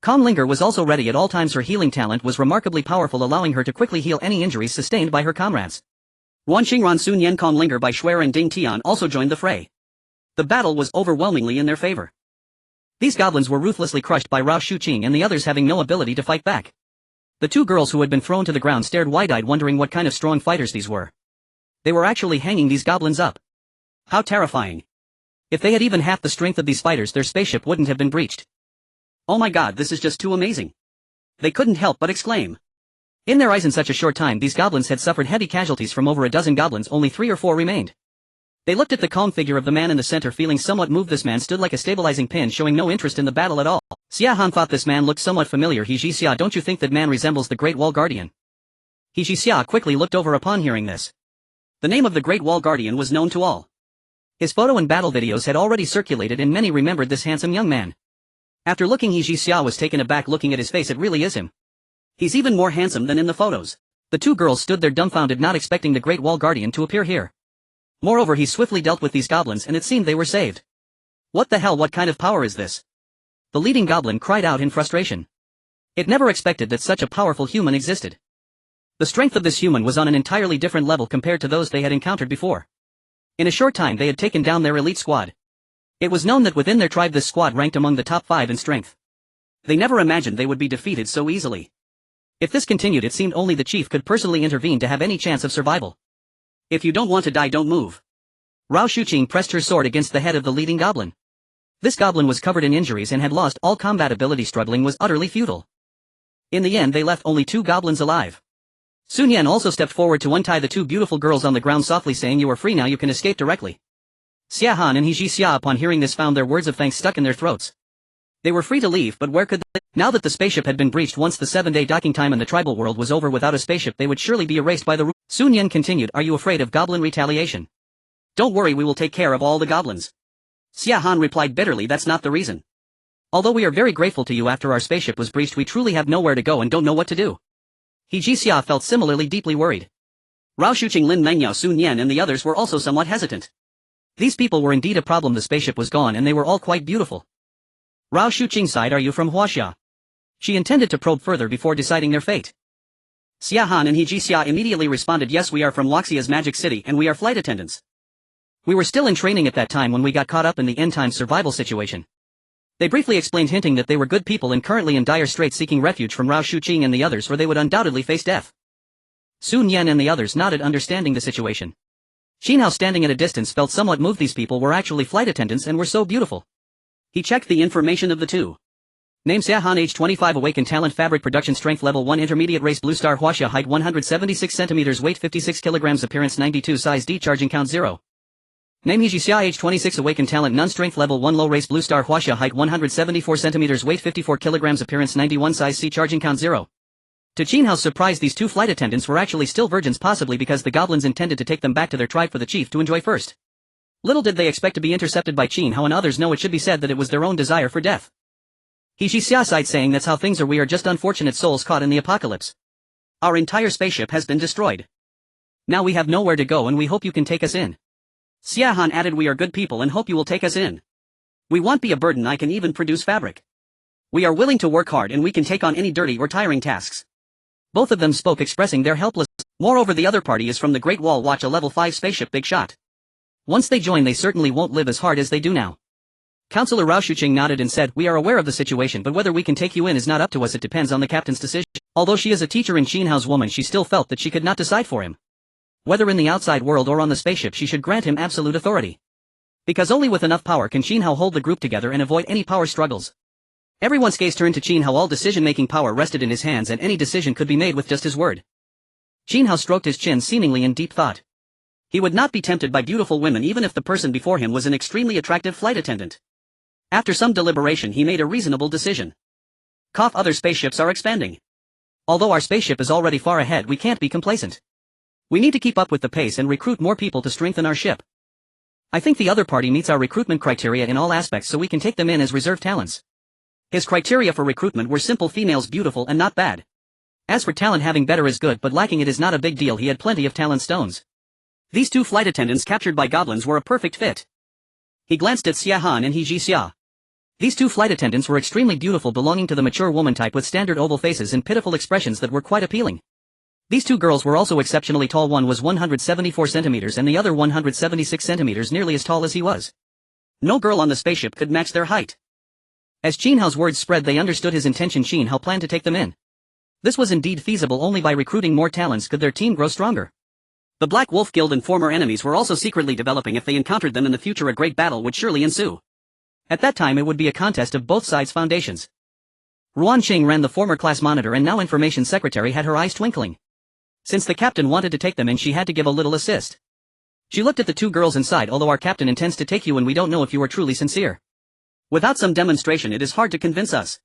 Kong Linger was also ready at all times. Her healing talent was remarkably powerful, allowing her to quickly heal any injuries sustained by her comrades. Wan Xingran, Sun Yan, Kong Linger, Bai Shuer and Ding Tian also joined the fray. The battle was overwhelmingly in their favor. These goblins were ruthlessly crushed by Rao Shuqing and the others, having no ability to fight back. The 2 girls who had been thrown to the ground stared wide-eyed, wondering what kind of strong fighters these were. They were actually hanging these goblins up. How terrifying. If they had even half the strength of these fighters, their spaceship wouldn't have been breached. Oh my god, this is just too amazing. They couldn't help but exclaim. In their eyes, in such a short time these goblins had suffered heavy casualties. From over a dozen goblins, only 3 or 4 remained. They looked at the calm figure of the man in the center, feeling somewhat moved. This man stood like a stabilizing pin, showing no interest in the battle at all. Xia Han thought this man looked somewhat familiar. He Xia, don't you think that man resembles the Great Wall Guardian? He Xia quickly looked over upon hearing this. The name of the Great Wall Guardian was known to all. His photo and battle videos had already circulated, and many remembered this handsome young man. After looking, He Xia was taken aback. Looking at his face, it really is him. He's even more handsome than in the photos. The 2 girls stood there dumbfounded, not expecting the Great Wall Guardian to appear here. Moreover, he swiftly dealt with these goblins and it seemed they were saved. What the hell, what kind of power is this? The leading goblin cried out in frustration. It never expected that such a powerful human existed. The strength of this human was on an entirely different level compared to those they had encountered before. In a short time they had taken down their elite squad. It was known that within their tribe this squad ranked among the top 5 in strength. They never imagined they would be defeated so easily. If this continued, it seemed only the chief could personally intervene to have any chance of survival. If you don't want to die, don't move. Rao Shuqing pressed her sword against the head of the leading goblin. This goblin was covered in injuries and had lost all combat ability. Struggling was utterly futile. In the end they left only 2 goblins alive. Sun Yan also stepped forward to untie the 2 beautiful girls on the ground, softly saying, "You are free now, you can escape directly." Xia Han and He Xia upon hearing this found their words of thanks stuck in their throats. They were free to leave, but where could they? Now that the spaceship had been breached, once the 7-day docking time in the tribal world was over, without a spaceship they would surely be erased by the rule. Sun Yan continued, "Are you afraid of goblin retaliation? Don't worry, we will take care of all the goblins." Xia Han replied bitterly, "That's not the reason. Although we are very grateful to you, after our spaceship was breached we truly have nowhere to go and don't know what to do." He Xia felt similarly deeply worried. Rao Shuqing, Lin Mengyao, Sun Yan and the others were also somewhat hesitant. These people were indeed a problem. The spaceship was gone and they were all quite beautiful. Rao Shuqing sighed, "Are you from Huaxia?" She intended to probe further before deciding their fate. Xia Han and He Xia immediately responded, "Yes, we are from Huaxia's magic city and we are flight attendants. We were still in training at that time when we got caught up in the end-time survival situation." They briefly explained, hinting that they were good people and currently in dire straits, seeking refuge from Rao Shuqing and the others, or they would undoubtedly face death. Sun Yan and the others nodded, understanding the situation. Qin Hao, standing at a distance, felt somewhat moved. These people were actually flight attendants and were so beautiful. He checked the information of the 2. Name: Xia Han, age 25, awakened talent fabric production strength level 1, intermediate race blue star, Huaxia, height 176 cm, weight 56 kg, appearance 92, size D, charging count 0. Name: He Xia, age 26, awakened talent none, strength level 1, low, race blue star, Huaxia, height 174 cm, weight 54 kg, appearance 91, size C, charging count 0. To Qin Hao's surprise, these 2 flight attendants were actually still virgins, possibly because the goblins intended to take them back to their tribe for the chief to enjoy first. Little did they expect to be intercepted by Qin Hao and others. No, it should be said that it was their own desire for death. He Xia sighed, saying, "That's how things are. We are just unfortunate souls caught in the apocalypse. Our entire spaceship has been destroyed. Now we have nowhere to go and we hope you can take us in." Xia Han added, "We are good people and hope you will take us in. We won't be a burden. I can even produce fabric. We are willing to work hard and we can take on any dirty or tiring tasks." Both of them spoke, expressing their helplessness. Moreover, the other party is from the Great Wall Watch, a level 5 spaceship, big shot. Once they join they certainly won't live as hard as they do now. Counselor Rao Shuqing nodded and said, "We are aware of the situation, but whether we can take you in is not up to us. It depends on the captain's decision." Although she is a teacher in Qin Hao's woman, she still felt that she could not decide for him. Whether in the outside world or on the spaceship, she should grant him absolute authority. Because only with enough power can Qin Hao hold the group together and avoid any power struggles. Everyone's gaze turned to Qin Hao. All decision-making power rested in his hands and any decision could be made with just his word. Qin Hao stroked his chin seemingly in deep thought. He would not be tempted by beautiful women even if the person before him was an extremely attractive flight attendant. After some deliberation he made a reasonable decision. Other spaceships are expanding. Although our spaceship is already far ahead, we can't be complacent. We need to keep up with the pace and recruit more people to strengthen our ship. I think the other party meets our recruitment criteria in all aspects, so we can take them in as reserve talents. His criteria for recruitment were simple: females beautiful and not bad. As for talent, having better is good but lacking it is not a big deal. He had plenty of talent stones. These two flight attendants captured by goblins were a perfect fit. He glanced at Xia Han and He Jixia. These two flight attendants were extremely beautiful, belonging to the mature woman type with standard oval faces and pitiful expressions that were quite appealing. These two girls were also exceptionally tall. One was 174 centimeters and the other 176 centimeters, nearly as tall as he was. No girl on the spaceship could match their height. As Qin Hao's words spread, they understood his intention. Qin Hao planned to take them in. This was indeed feasible. Only by recruiting more talents could their team grow stronger. The Black Wolf Guild and former enemies were also secretly developing. If they encountered them in the future, a great battle would surely ensue. At that time it would be a contest of both sides' foundations. Ruan Qing ran the former class monitor and now information secretary, had her eyes twinkling. Since the captain wanted to take them in, she had to give a little assist. She looked at the two girls and sighed. Although our captain intends to take you in, we don't know if you are truly sincere. Without some demonstration it is hard to convince us.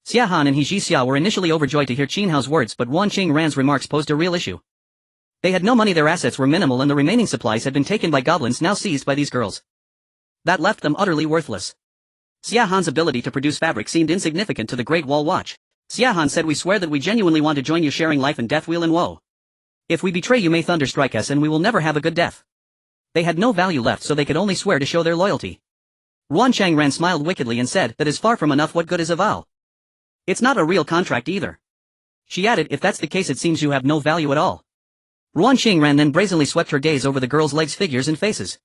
Xia Han and He Jixia were initially overjoyed to hear Qin Hao's words, but Ruan Qing Ran's remarks posed a real issue. They had no money, their assets were minimal, and the remaining supplies had been taken by goblins, now seized by these girls. That left them utterly worthless. Xia Han's ability to produce fabric seemed insignificant to the Great Wall Watch. Xia Han said, "We swear that we genuinely want to join you, sharing life and death, weal and woe. If we betray you, may thunder strike us and we will never have a good death." They had no value left, so they could only swear to show their loyalty. Ruan Chang Ran smiled wickedly and said, "That is far from enough. What good is a vow? It's not a real contract either." She added, "If that's the case, it seems you have no value at all." Ruan Qing Ran then brazenly swept her gaze over the girls' legs, figures and faces.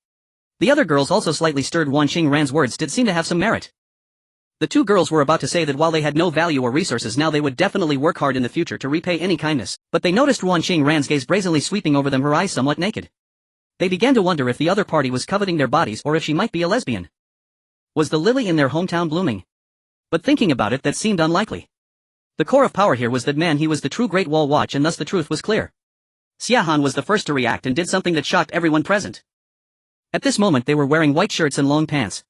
The other girls, also slightly stirred, Ruan Qing Ran's words did seem to have some merit. The two girls were about to say that while they had no value or resources now, they would definitely work hard in the future to repay any kindness, but they noticed Ruan Qing Ran's gaze brazenly sweeping over them, her eyes somewhat naked. They began to wonder if the other party was coveting their bodies or if she might be a lesbian. Was the lily in their hometown blooming? But thinking about it, that seemed unlikely. The core of power here was that man, he was the true Great Wall Watch, and thus the truth was clear. Xia Han was the first to react and did something that shocked everyone present. At this moment they were wearing white shirts and long pants.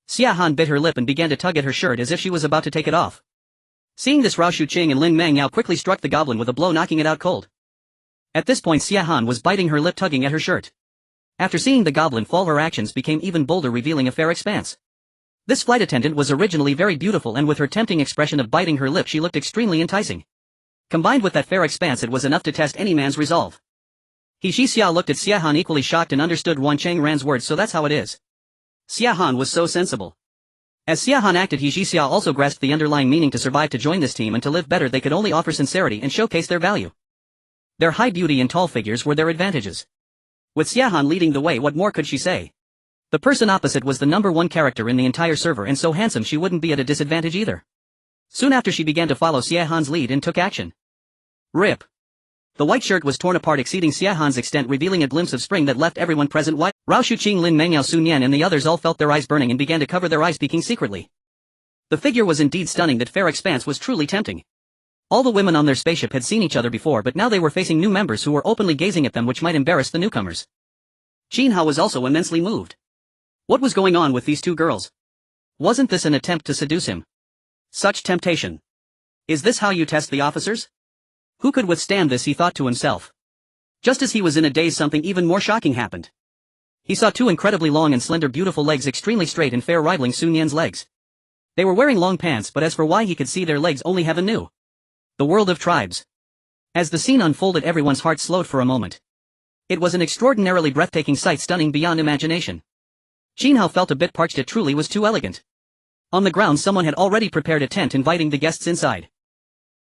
Xia Han bit her lip and began to tug at her shirt as if she was about to take it off. Seeing this, Rao Shuqing and Lin Mangyao quickly struck the goblin with a blow, knocking it out cold. At this point Xia Han was biting her lip, tugging at her shirt. After seeing the goblin fall, her actions became even bolder, revealing a fair expanse. This flight attendant was originally very beautiful, and with her tempting expression of biting her lip she looked extremely enticing. Combined with that fair expanse, it was enough to test any man's resolve. He Jixia looked at Xia Han equally shocked and understood Ruan Chang Ran's words. So that's how it is. Xia Han was so sensible. As Xia Han acted, He Jixia also grasped the underlying meaning: to survive, to join this team, and to live better, they could only offer sincerity and showcase their value. Their high beauty and tall figures were their advantages. With Xia Han leading the way, what more could she say? The person opposite was the #1 character in the entire server, and so handsome she wouldn't be at a disadvantage either. Soon after she began to follow Xia Han's lead and took action. Rip. The white shirt was torn apart, exceeding Xia Han's extent, revealing a glimpse of spring that left everyone present white. Rao Shuqing, Lin Mangyao, Sun Yan and the others all felt their eyes burning and began to cover their eyes, peeking secretly. The figure was indeed stunning. That fair expanse was truly tempting. All the women on their spaceship had seen each other before, but now they were facing new members who were openly gazing at them, which might embarrass the newcomers. Qin Hao was also immensely moved. What was going on with these two girls? Wasn't this an attempt to seduce him? Such temptation. Is this how you test the officers? Who could withstand this, he thought to himself. Just as he was in a daze, something even more shocking happened. He saw two incredibly long and slender beautiful legs, extremely straight and fair, rivaling Sun Yan's legs. They were wearing long pants, but as for why he could see their legs, only heaven knew. The world of tribes. As the scene unfolded, everyone's heart slowed for a moment. It was an extraordinarily breathtaking sight, stunning beyond imagination. Qin Hao felt a bit parched, it truly was too elegant. On the ground someone had already prepared a tent, inviting the guests inside.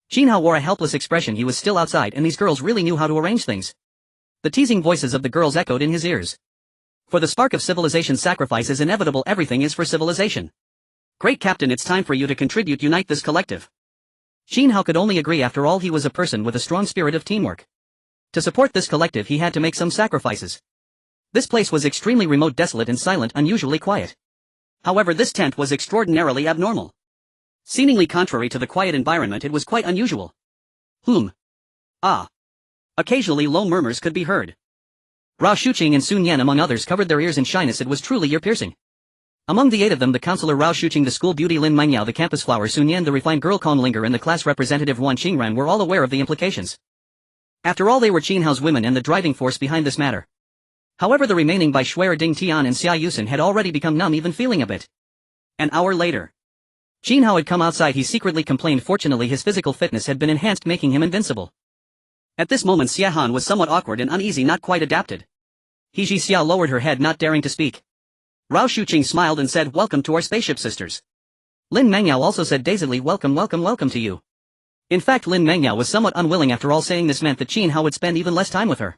Qin Hao wore a helpless expression. He was still outside, and these girls really knew how to arrange things. The teasing voices of the girls echoed in his ears. For the spark of civilization, sacrifice is inevitable. Everything is for civilization. Great Captain, it's time for you to contribute. Unite this collective. Qin Hao could only agree. After all, he was a person with a strong spirit of teamwork. To support this collective he had to make some sacrifices. This place was extremely remote, desolate and silent, unusually quiet. However, this tent was extraordinarily abnormal. Seemingly contrary to the quiet environment, it was quite unusual. Ah. Occasionally low murmurs could be heard. Rao Shuqing and Sun Yan among others covered their ears in shyness. It was truly ear-piercing. Among the 8 of them, the counselor Rao Shuqing, the school beauty Lin Mengyao, the campus flower Sun Yan, the refined girl Kong Linger, and the class representative Wan Qingran were all aware of the implications. After all, they were Qin Hao's women and the driving force behind this matter. However, the remaining Bai Shuai, Ding Tian and Xia Yusin had already become numb, even feeling a bit. An hour later. Qin Hao had come outside. He secretly complained. Fortunately, his physical fitness had been enhanced, making him invincible. At this moment, Xia Han was somewhat awkward and uneasy, not quite adapted. He Xia lowered her head, not daring to speak. Rao Shuqing smiled and said, "Welcome to our spaceship, sisters." Lin Mengyao also said dazedly, "Welcome, welcome, welcome to you." In fact, Lin Mengyao was somewhat unwilling. After all, saying this meant that Qin Hao would spend even less time with her.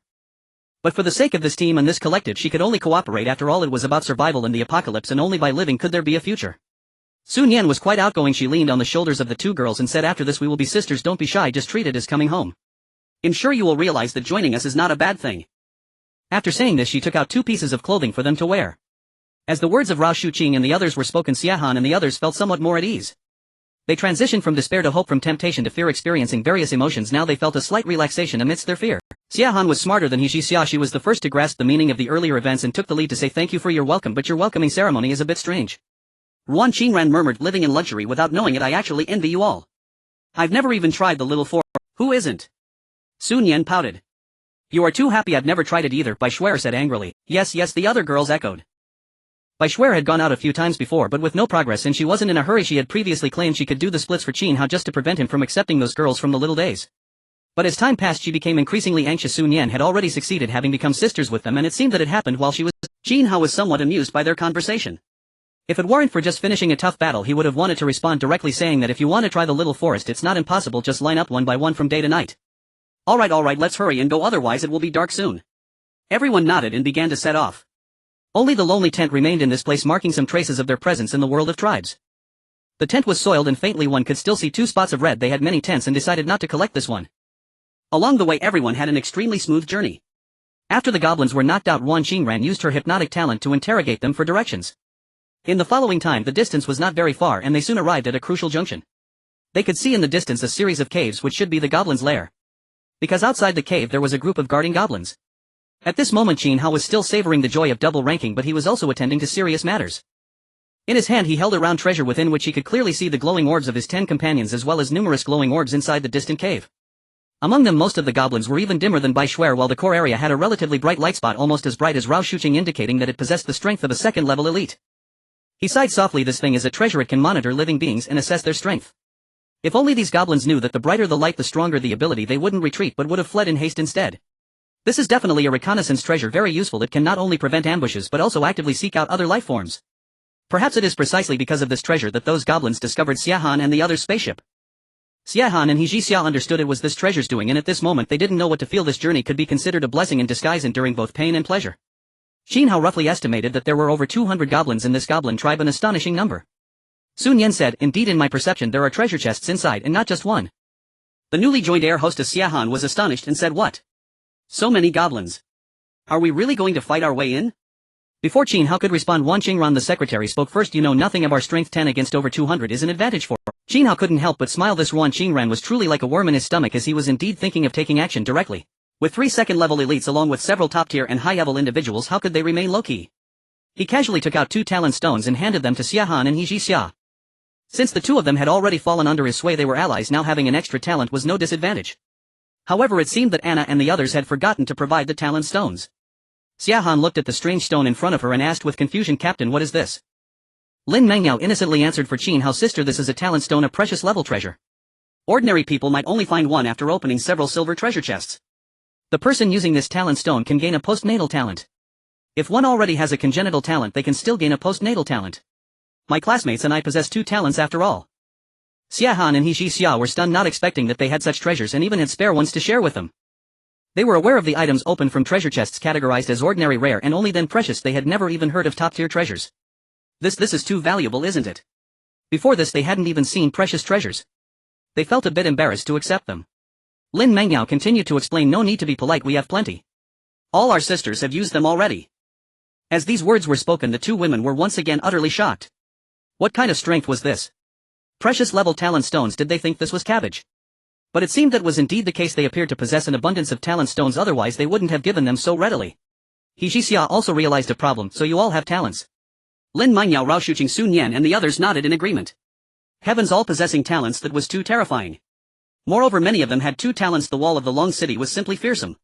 But for the sake of this team and this collective, she could only cooperate. After all, it was about survival in the apocalypse, and only by living could there be a future. Sun Yan was quite outgoing. She leaned on the shoulders of the 2 girls and said, "After this we will be sisters. Don't be shy, just treat it as coming home. I'm sure you will realize that joining us is not a bad thing." After saying this, she took out 2 pieces of clothing for them to wear. As the words of Rao Shuqing and the others were spoken, Xia Han and the others felt somewhat more at ease. They transitioned from despair to hope, from temptation to fear, experiencing various emotions. Now they felt a slight relaxation amidst their fear. Xia Han was smarter than he Xia. She was the first to grasp the meaning of the earlier events and took the lead to say, "Thank you for your welcome, but your welcoming ceremony is a bit strange." Wan Qingran murmured, "Living in luxury without knowing it, I actually envy you all. I've never even tried the little four." "Who isn't?" Sun Yan pouted. "You are too happy." "I've never tried it either," Bai Shuai said angrily. "Yes, yes," the other girls echoed. Bai Shuai had gone out a few times before, but with no progress, and she wasn't in a hurry. She had previously claimed she could do the splits for Qin Hao just to prevent him from accepting those girls from the little days. But as time passed, she became increasingly anxious. Sun Yan had already succeeded, having become sisters with them, and it seemed that it happened while she was. Qin Hao was somewhat amused by their conversation. If it weren't for just finishing a tough battle, he would have wanted to respond directly, saying that if you want to try the little forest, it's not impossible, just line up one by one from day to night. Alright, let's hurry and go, otherwise it will be dark soon." Everyone nodded and began to set off. Only the lonely tent remained in this place, marking some traces of their presence in the world of tribes. The tent was soiled and faintly one could still see 2 spots of red. They had many tents and decided not to collect this one. Along the way, everyone had an extremely smooth journey. After the goblins were knocked out, Wan Qingran used her hypnotic talent to interrogate them for directions. In the following time, the distance was not very far and they soon arrived at a crucial junction. They could see in the distance a series of caves which should be the goblins' lair. Because outside the cave there was a group of guarding goblins. At this moment Qin Hao was still savoring the joy of double ranking, but he was also attending to serious matters. In his hand he held a round treasure within which he could clearly see the glowing orbs of his 10 companions as well as numerous glowing orbs inside the distant cave. Among them, most of the goblins were even dimmer than Bai Shuai, while the core area had a relatively bright light spot, almost as bright as Rao Shuqing, indicating that it possessed the strength of a 2nd level elite. He sighed softly. This thing is a treasure. It can monitor living beings and assess their strength. If only these goblins knew that the brighter the light, the stronger the ability, they wouldn't retreat but would have fled in haste instead. This is definitely a reconnaissance treasure, very useful. It can not only prevent ambushes but also actively seek out other life forms. Perhaps it is precisely because of this treasure that those goblins discovered Xia Han and the other's spaceship. Xia Han and Xia understood it was this treasure's doing, and at this moment they didn't know what to feel. This journey could be considered a blessing in disguise, enduring both pain and pleasure. Qin Hao roughly estimated that there were over 200 goblins in this goblin tribe, an astonishing number. Sun Yan said, "Indeed, in my perception there are treasure chests inside, and not just one." The newly joined air hostess Xia Han was astonished and said, "What? So many goblins? Are we really going to fight our way in?" Before Qin Hao could respond, Wan Qingran the secretary spoke first. "You know nothing of our strength. 10 against over 200 is an advantage for." Qin Hao couldn't help but smile. This Wan Qingran was truly like a worm in his stomach, as he was indeed thinking of taking action directly. With 3 second-level elites along with several top-tier and high-level individuals, how could they remain low-key? He casually took out 2 talent stones and handed them to Xia Han and Xia. Since the 2 of them had already fallen under his sway, they were allies. Now having an extra talent was no disadvantage. However, it seemed that Anna and the others had forgotten to provide the talent stones. Xia Han looked at the strange stone in front of her and asked with confusion, "Captain, what is this?" Lin Mengyao innocently answered for Qin Hao, "Sister, this is a talent stone, a precious level treasure. Ordinary people might only find one after opening several silver treasure chests. The person using this talent stone can gain a postnatal talent. If one already has a congenital talent, they can still gain a postnatal talent. My classmates and I possess 2 talents after all." Xia Han and Xia were stunned, not expecting that they had such treasures and even had spare ones to share with them. They were aware of the items opened from treasure chests categorized as ordinary, rare, and only then precious. They had never even heard of top-tier treasures. This is too valuable, isn't it? Before this they hadn't even seen precious treasures. They felt a bit embarrassed to accept them. Lin Mengyao continued to explain, "No need to be polite, we have plenty. All our sisters have used them already. As these words were spoken, the two women were once again utterly shocked. What kind of strength was this? Precious level talent stones, did they think this was cabbage? But it seemed that was indeed the case. They appeared to possess an abundance of talent stones, otherwise they wouldn't have given them so readily. He Jixia also realized a problem. So you all have talents? Lin Mingyao, Rao Shuqing, Sun Yan and the others nodded in agreement. Heavens, all possessing talents, that was too terrifying. Moreover, many of them had two talents. The wall of the long city was simply fearsome.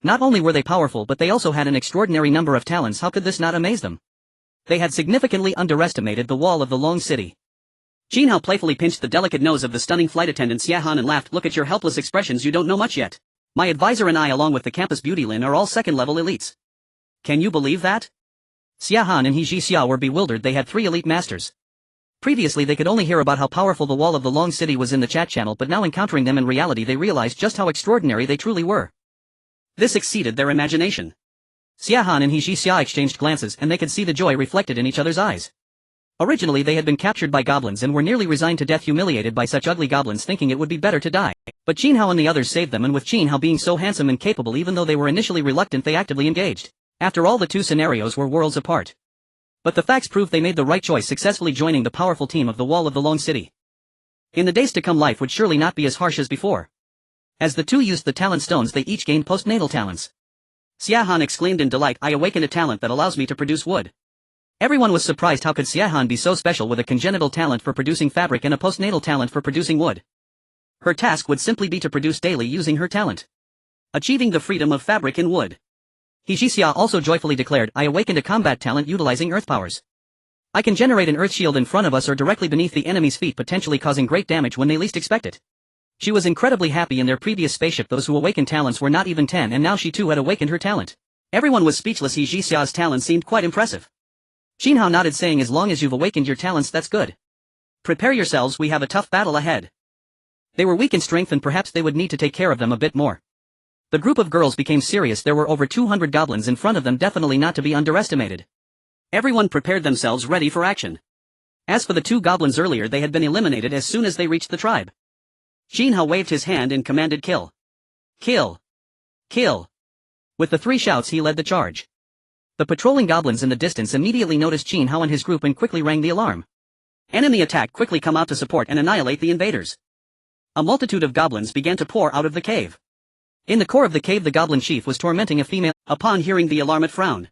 Not only were they powerful, but they also had an extraordinary number of talents. How could this not amaze them? They had significantly underestimated the wall of the long city. Qin Hao playfully pinched the delicate nose of the stunning flight attendant Xia Han and laughed. Look at your helpless expressions, you don't know much yet. My advisor and I, along with the campus beauty Lin, are all second-level elites. Can you believe that? Xia Han and He Jixia were bewildered. They had 3 elite masters. Previously they could only hear about how powerful the wall of the long city was in the chat channel, but now encountering them in reality they realized just how extraordinary they truly were. This exceeded their imagination. Xia Han and He Jixia exchanged glances, and they could see the joy reflected in each other's eyes. Originally they had been captured by goblins and were nearly resigned to death, humiliated by such ugly goblins, thinking it would be better to die. But Qin Hao and the others saved them, and with Qin Hao being so handsome and capable, even though they were initially reluctant, they actively engaged. After all, the two scenarios were worlds apart. But the facts proved they made the right choice, successfully joining the powerful team of the Wall of the Long City. In the days to come, life would surely not be as harsh as before. As the two used the talent stones, they each gained postnatal talents. Xia Han exclaimed in delight, I awakened a talent that allows me to produce wood. Everyone was surprised. How could Xia Han be so special with a congenital talent for producing fabric and a postnatal talent for producing wood? Her task would simply be to produce daily using her talent, achieving the freedom of fabric in wood. He Jixia also joyfully declared, I awakened a combat talent utilizing earth powers. I can generate an earth shield in front of us or directly beneath the enemy's feet, potentially causing great damage when they least expect it. She was incredibly happy. In their previous spaceship those who awakened talents were not even 10, and now she too had awakened her talent. Everyone was speechless. He Jixia's talent seemed quite impressive. Qin Hao nodded, saying, as long as you've awakened your talents, that's good. Prepare yourselves, we have a tough battle ahead. They were weak in strength and perhaps they would need to take care of them a bit more. The group of girls became serious. There were over 200 goblins in front of them, definitely not to be underestimated. Everyone prepared themselves, ready for action. As for the 2 goblins earlier, they had been eliminated as soon as they reached the tribe. Qin Hao waved his hand and commanded, kill. Kill. Kill. With the 3 shouts he led the charge. The patrolling goblins in the distance immediately noticed Qin Hao and his group and quickly rang the alarm. Enemy attack, quickly come out to support and annihilate the invaders. A multitude of goblins began to pour out of the cave. In the core of the cave the goblin chief was tormenting a female. Upon hearing the alarm it frowned.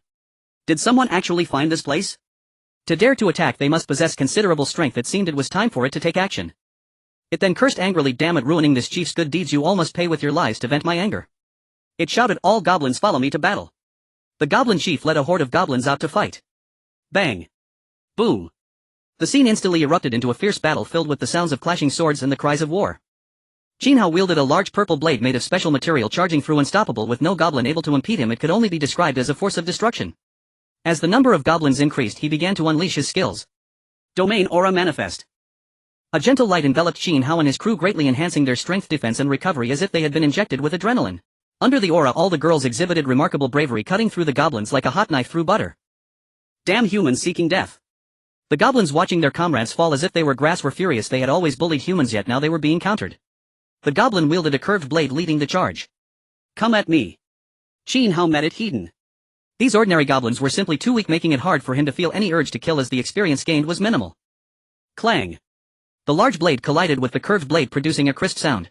Did someone actually find this place? To dare to attack they must possess considerable strength. It seemed it was time for it to take action. It then cursed angrily, damn it, ruining this chief's good deeds, you all must pay with your lives to vent my anger. It shouted, all goblins follow me to battle. The goblin chief led a horde of goblins out to fight. Bang. Boom. The scene instantly erupted into a fierce battle filled with the sounds of clashing swords and the cries of war. Qin Hao wielded a large purple blade made of special material, charging through unstoppable with no goblin able to impede him. It could only be described as a force of destruction. As the number of goblins increased he began to unleash his skills. Domain Aura Manifest. A gentle light enveloped Qin Hao and his crew, greatly enhancing their strength, defense and recovery as if they had been injected with adrenaline. Under the aura all the girls exhibited remarkable bravery, cutting through the goblins like a hot knife through butter. Damn humans seeking death. The goblins, watching their comrades fall as if they were grass, were furious. They had always bullied humans, yet now they were being countered. The goblin wielded a curved blade leading the charge. Come at me. Qin Hao met it heeding. These ordinary goblins were simply too weak, making it hard for him to feel any urge to kill as the experience gained was minimal. Clang. The large blade collided with the curved blade, producing a crisp sound.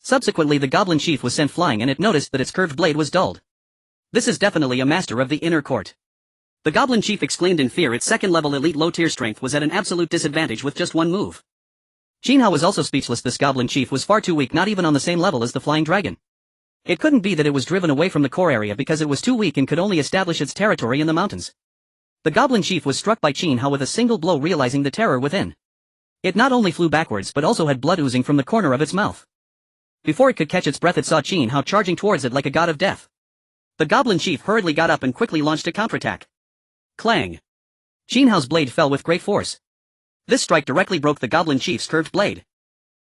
Subsequently the goblin chief was sent flying and it noticed that its curved blade was dulled. This is definitely a master of the inner court. The goblin chief exclaimed in fear. Its second-level elite low-tier strength was at an absolute disadvantage with just one move. Qin Hao was also speechless. This goblin chief was far too weak, not even on the same level as the flying dragon. It couldn't be that it was driven away from the core area because it was too weak and could only establish its territory in the mountains. The goblin chief was struck by Qin Hao with a single blow, realizing the terror within. It not only flew backwards but also had blood oozing from the corner of its mouth. Before it could catch its breath it saw Qin Hao charging towards it like a god of death. The goblin chief hurriedly got up and quickly launched a counterattack. Clang. Qin Hao's blade fell with great force. This strike directly broke the goblin chief's curved blade.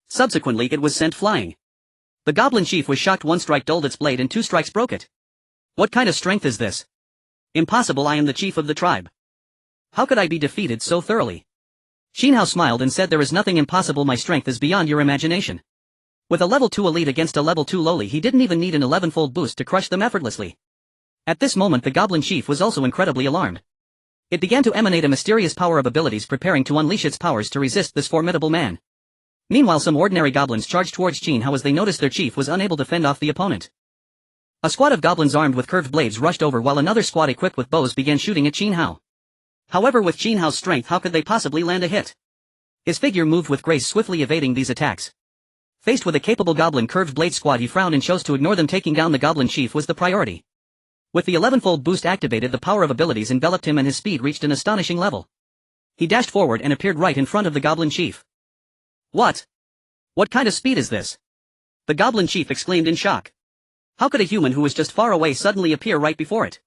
Subsequently it was sent flying. The goblin chief was shocked. One strike dulled its blade and 2 strikes broke it. What kind of strength is this? Impossible, I am the chief of the tribe. How could I be defeated so thoroughly? Qin Hao smiled and said, there is nothing impossible, my strength is beyond your imagination. With a level 2 elite against a level 2 lowly he didn't even need an 11-fold boost to crush them effortlessly. At this moment the goblin chief was also incredibly alarmed. It began to emanate a mysterious power of abilities preparing to unleash its powers to resist this formidable man. Meanwhile some ordinary goblins charged towards Qin Hao as they noticed their chief was unable to fend off the opponent. A squad of goblins armed with curved blades rushed over while another squad equipped with bows began shooting at Qin Hao. However, with Qin Hao's strength, how could they possibly land a hit? His figure moved with grace, swiftly evading these attacks. Faced with a capable goblin curved blade squad, he frowned and chose to ignore them. Taking down the goblin chief was the priority. With the 11-fold boost activated, the power of abilities enveloped him and his speed reached an astonishing level. He dashed forward and appeared right in front of the goblin chief. What? What kind of speed is this? The goblin chief exclaimed in shock. How could a human who was just far away suddenly appear right before it?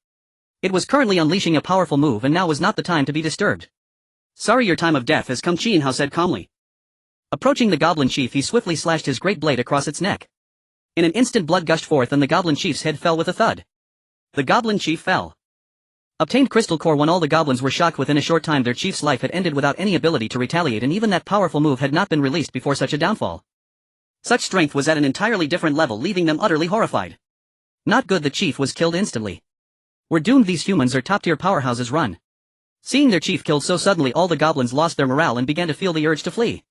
It was currently unleashing a powerful move and now was not the time to be disturbed. Sorry, your time of death has come, Qin Hao said calmly. Approaching the goblin chief, he swiftly slashed his great blade across its neck. In an instant blood gushed forth and the goblin chief's head fell with a thud. The goblin chief fell. Obtained Crystal Core 1. All the goblins were shocked. Within a short time their chief's life had ended without any ability to retaliate, and even that powerful move had not been released before such a downfall. Such strength was at an entirely different level, leaving them utterly horrified. Not good, the chief was killed instantly. We're doomed, these humans are top-tier powerhouses. Run. Seeing their chief killed so suddenly, all the goblins lost their morale and began to feel the urge to flee.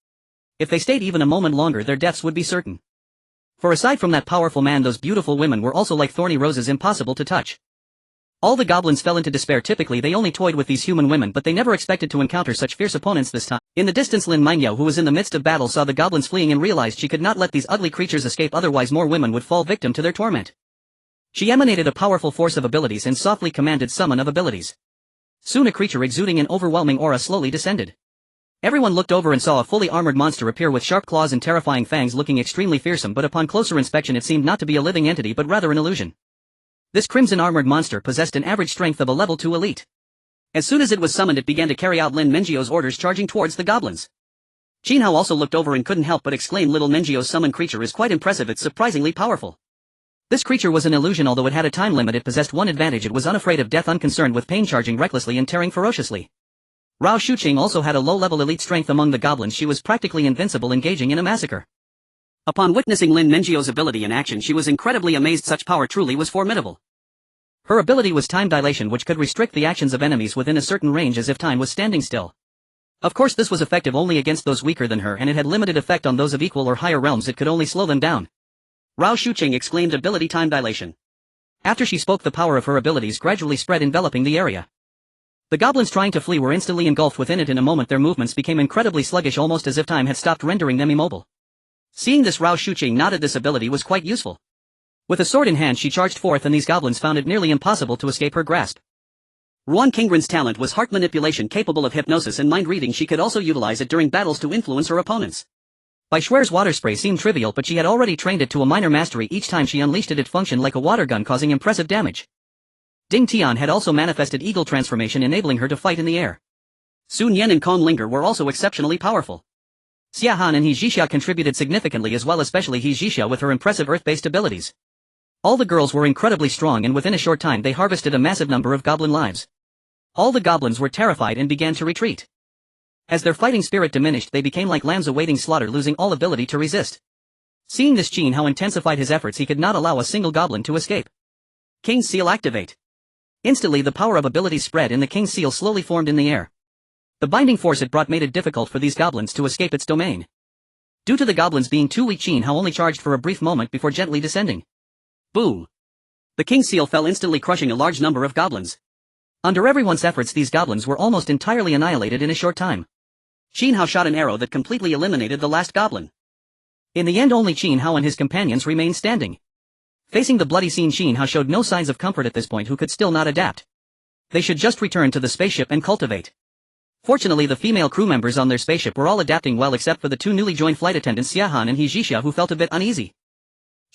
If they stayed even a moment longer, their deaths would be certain. For aside from that powerful man, those beautiful women were also like thorny roses, impossible to touch. All the goblins fell into despair. Typically they only toyed with these human women, but they never expected to encounter such fierce opponents this time. In the distance, Lin Mingyao, who was in the midst of battle, saw the goblins fleeing and realized she could not let these ugly creatures escape, otherwise more women would fall victim to their torment. She emanated a powerful force of abilities and softly commanded summon of abilities. Soon a creature exuding an overwhelming aura slowly descended. Everyone looked over and saw a fully armored monster appear with sharp claws and terrifying fangs, looking extremely fearsome, but upon closer inspection it seemed not to be a living entity but rather an illusion. This crimson armored monster possessed an average strength of a level 2 elite. As soon as it was summoned, it began to carry out Lin Mingyou's orders, charging towards the goblins. Qin Hao also looked over and couldn't help but exclaim, little Mingyou's summoned creature is quite impressive, it's surprisingly powerful. This creature was an illusion. Although it had a time limit, it possessed one advantage: it was unafraid of death, unconcerned with pain, charging recklessly and tearing ferociously. Rao Shuqing also had a low-level elite strength. Among the goblins she was practically invincible, engaging in a massacre. Upon witnessing Lin Mingyou's ability in action, she was incredibly amazed. Such power truly was formidable. Her ability was time dilation, which could restrict the actions of enemies within a certain range as if time was standing still. Of course this was effective only against those weaker than her, and it had limited effect on those of equal or higher realms. It could only slow them down. Rao Shuqing exclaimed, ability time dilation. After she spoke, the power of her abilities gradually spread, enveloping the area. The goblins trying to flee were instantly engulfed within it. In a moment their movements became incredibly sluggish, almost as if time had stopped, rendering them immobile. Seeing this, Rao Shuqing nodded. This ability was quite useful. With a sword in hand she charged forth, and these goblins found it nearly impossible to escape her grasp. Ruan Kingren's talent was heart manipulation, capable of hypnosis and mind reading. She could also utilize it during battles to influence her opponents. Bai Shuer's water spray seemed trivial, but she had already trained it to a minor mastery. Each time she unleashed it, it functioned like a water gun, causing impressive damage. Ding Tian had also manifested eagle transformation, enabling her to fight in the air. Sun Yen and Kong Linger were also exceptionally powerful. Xia Han and He Zhixia contributed significantly as well, especially He Zhixia with her impressive earth-based abilities. All the girls were incredibly strong, and within a short time they harvested a massive number of goblin lives. All the goblins were terrified and began to retreat. As their fighting spirit diminished, they became like lambs awaiting slaughter, losing all ability to resist. Seeing this, Qin Hao intensified his efforts. He could not allow a single goblin to escape. King's Seal activate. Instantly the power of abilities spread, and the King's Seal slowly formed in the air. The binding force it brought made it difficult for these goblins to escape its domain. Due to the goblins being too weak, Qin Hao only charged for a brief moment before gently descending. Boom! The King's Seal fell, instantly crushing a large number of goblins. Under everyone's efforts these goblins were almost entirely annihilated in a short time. Qin Hao shot an arrow that completely eliminated the last goblin. In the end only Qin Hao and his companions remained standing. Facing the bloody scene, Qin Hao showed no signs of comfort at this point. Who could still not adapt? They should just return to the spaceship and cultivate. Fortunately the female crew members on their spaceship were all adapting well, except for the two newly joined flight attendants Xia Han and He Zhixia, who felt a bit uneasy.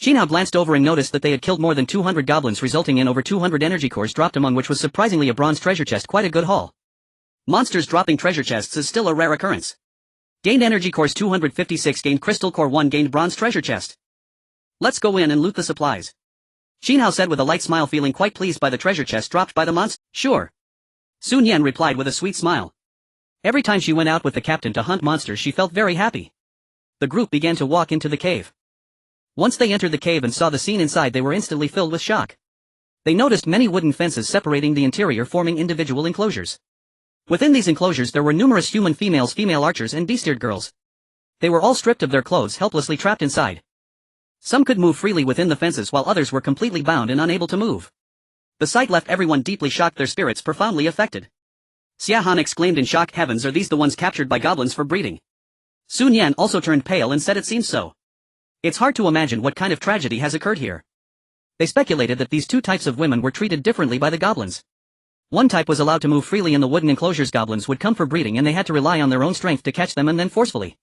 Qin Hao glanced over and noticed that they had killed more than 200 goblins, resulting in over 200 energy cores dropped, among which was surprisingly a bronze treasure chest. Quite a good haul. Monsters dropping treasure chests is still a rare occurrence. Gained energy cores 256, gained crystal core 1, gained bronze treasure chest. Let's go in and loot the supplies. Qin Hao said with a light smile, feeling quite pleased by the treasure chest dropped by the monster. Sure. Sun Yen replied with a sweet smile. Every time she went out with the captain to hunt monsters she felt very happy. The group began to walk into the cave. Once they entered the cave and saw the scene inside, they were instantly filled with shock. They noticed many wooden fences separating the interior, forming individual enclosures. Within these enclosures there were numerous human females, female archers and bestiared girls. They were all stripped of their clothes, helplessly trapped inside. Some could move freely within the fences while others were completely bound and unable to move. The sight left everyone deeply shocked, their spirits profoundly affected. Xia Han exclaimed in shock, heavens, are these the ones captured by goblins for breeding? Sun Yan also turned pale and said it seems so. It's hard to imagine what kind of tragedy has occurred here. They speculated that these two types of women were treated differently by the goblins. One type was allowed to move freely in the wooden enclosures. Goblins would come for breeding and they had to rely on their own strength to catch them and then forcefully.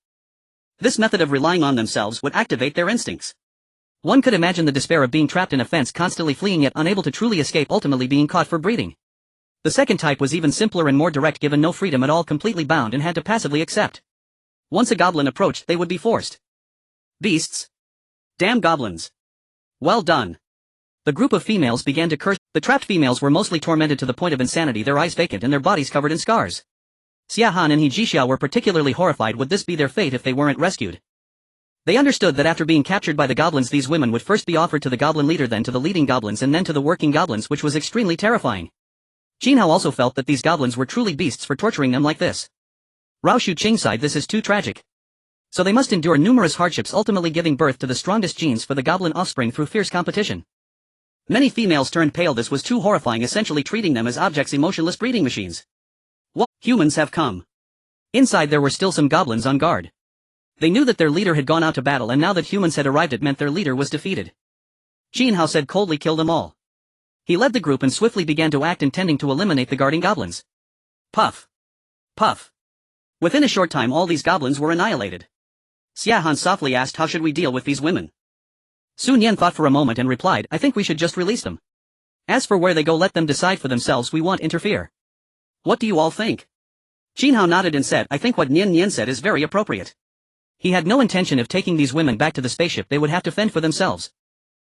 This method of relying on themselves would activate their instincts. One could imagine the despair of being trapped in a fence, constantly fleeing yet unable to truly escape, ultimately being caught for breeding. The second type was even simpler and more direct, given no freedom at all, completely bound and had to passively accept. Once a goblin approached, they would be forced. Beasts. Damn goblins. Well done. The group of females began to curse. The trapped females were mostly tormented to the point of insanity, their eyes vacant and their bodies covered in scars. Xia Han and He Jixiao were particularly horrified. Would this be their fate if they weren't rescued? They understood that after being captured by the goblins, these women would first be offered to the goblin leader, then to the leading goblins, and then to the working goblins, which was extremely terrifying. Qin Hao also felt that these goblins were truly beasts for torturing them like this. Rao Shuqing sighed, this is too tragic. So they must endure numerous hardships, ultimately giving birth to the strongest genes for the goblin offspring through fierce competition. Many females turned pale. This was too horrifying, essentially treating them as objects, emotionless breeding machines. What? Humans have come. Inside there were still some goblins on guard. They knew that their leader had gone out to battle, and now that humans had arrived it meant their leader was defeated. Qin Hao said coldly, kill them all. He led the group and swiftly began to act, intending to eliminate the guarding goblins. Puff. Puff. Within a short time all these goblins were annihilated. Xia Han softly asked, how should we deal with these women? Sun Yan thought for a moment and replied, I think we should just release them. As for where they go, let them decide for themselves, we won't interfere. What do you all think? Qin Hao nodded and said, I think what Nian said is very appropriate. He had no intention of taking these women back to the spaceship, they would have to fend for themselves.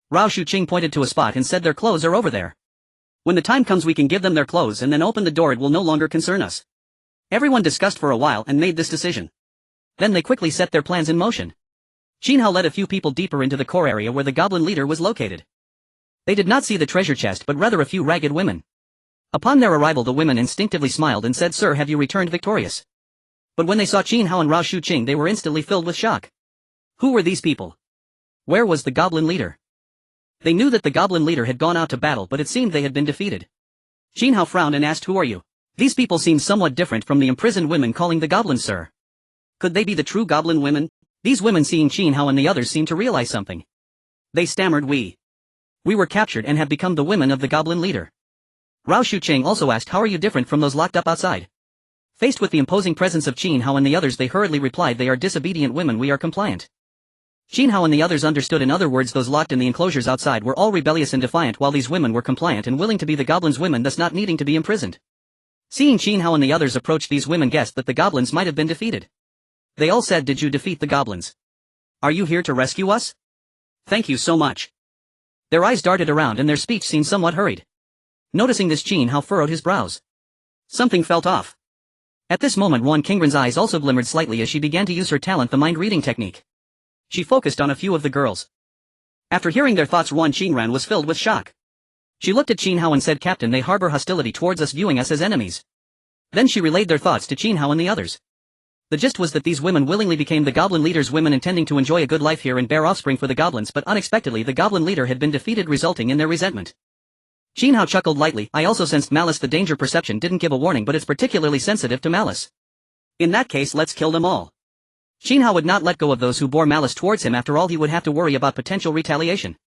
Rao Shuqing pointed to a spot and said, their clothes are over there. When the time comes we can give them their clothes and then open the door, it will no longer concern us. Everyone discussed for a while and made this decision. Then they quickly set their plans in motion. Qin Hao led a few people deeper into the core area where the goblin leader was located. They did not see the treasure chest but rather a few ragged women. Upon their arrival the women instinctively smiled and said, Sir, have you returned victorious? But when they saw Qin Hao and Rao Shuqing they were instantly filled with shock. Who were these people? Where was the goblin leader? They knew that the goblin leader had gone out to battle, but it seemed they had been defeated. Qin Hao frowned and asked, who are you? These people seem somewhat different from the imprisoned women calling the goblins sir. Could they be the true goblin women? These women, seeing Qin Hao and the others, seemed to realize something. They stammered, we were captured and have become the women of the goblin leader. Rao Shuqing also asked, how are you different from those locked up outside? Faced with the imposing presence of Qin Hao and the others, they hurriedly replied, they are disobedient women, we are compliant. Qin Hao and the others understood, in other words those locked in the enclosures outside were all rebellious and defiant, while these women were compliant and willing to be the goblins' women, thus not needing to be imprisoned. Seeing Qin Hao and the others approach, these women guessed that the goblins might have been defeated. They all said, did you defeat the goblins? Are you here to rescue us? Thank you so much. Their eyes darted around and their speech seemed somewhat hurried. Noticing this, Qin Hao furrowed his brows. Something felt off. At this moment Wan Qingren's eyes also glimmered slightly as she began to use her talent, the mind-reading technique. She focused on a few of the girls. After hearing their thoughts, Wan Qingren was filled with shock. She looked at Qin Hao and said, Captain, they harbor hostility towards us, viewing us as enemies. Then she relayed their thoughts to Qin Hao and the others. The gist was that these women willingly became the goblin leader's women, intending to enjoy a good life here and bear offspring for the goblins, but unexpectedly the goblin leader had been defeated, resulting in their resentment. Qin Hao chuckled lightly, I also sensed malice. The danger perception didn't give a warning, but it's particularly sensitive to malice. In that case, let's kill them all. Qin Hao would not let go of those who bore malice towards him. After all, he would have to worry about potential retaliation.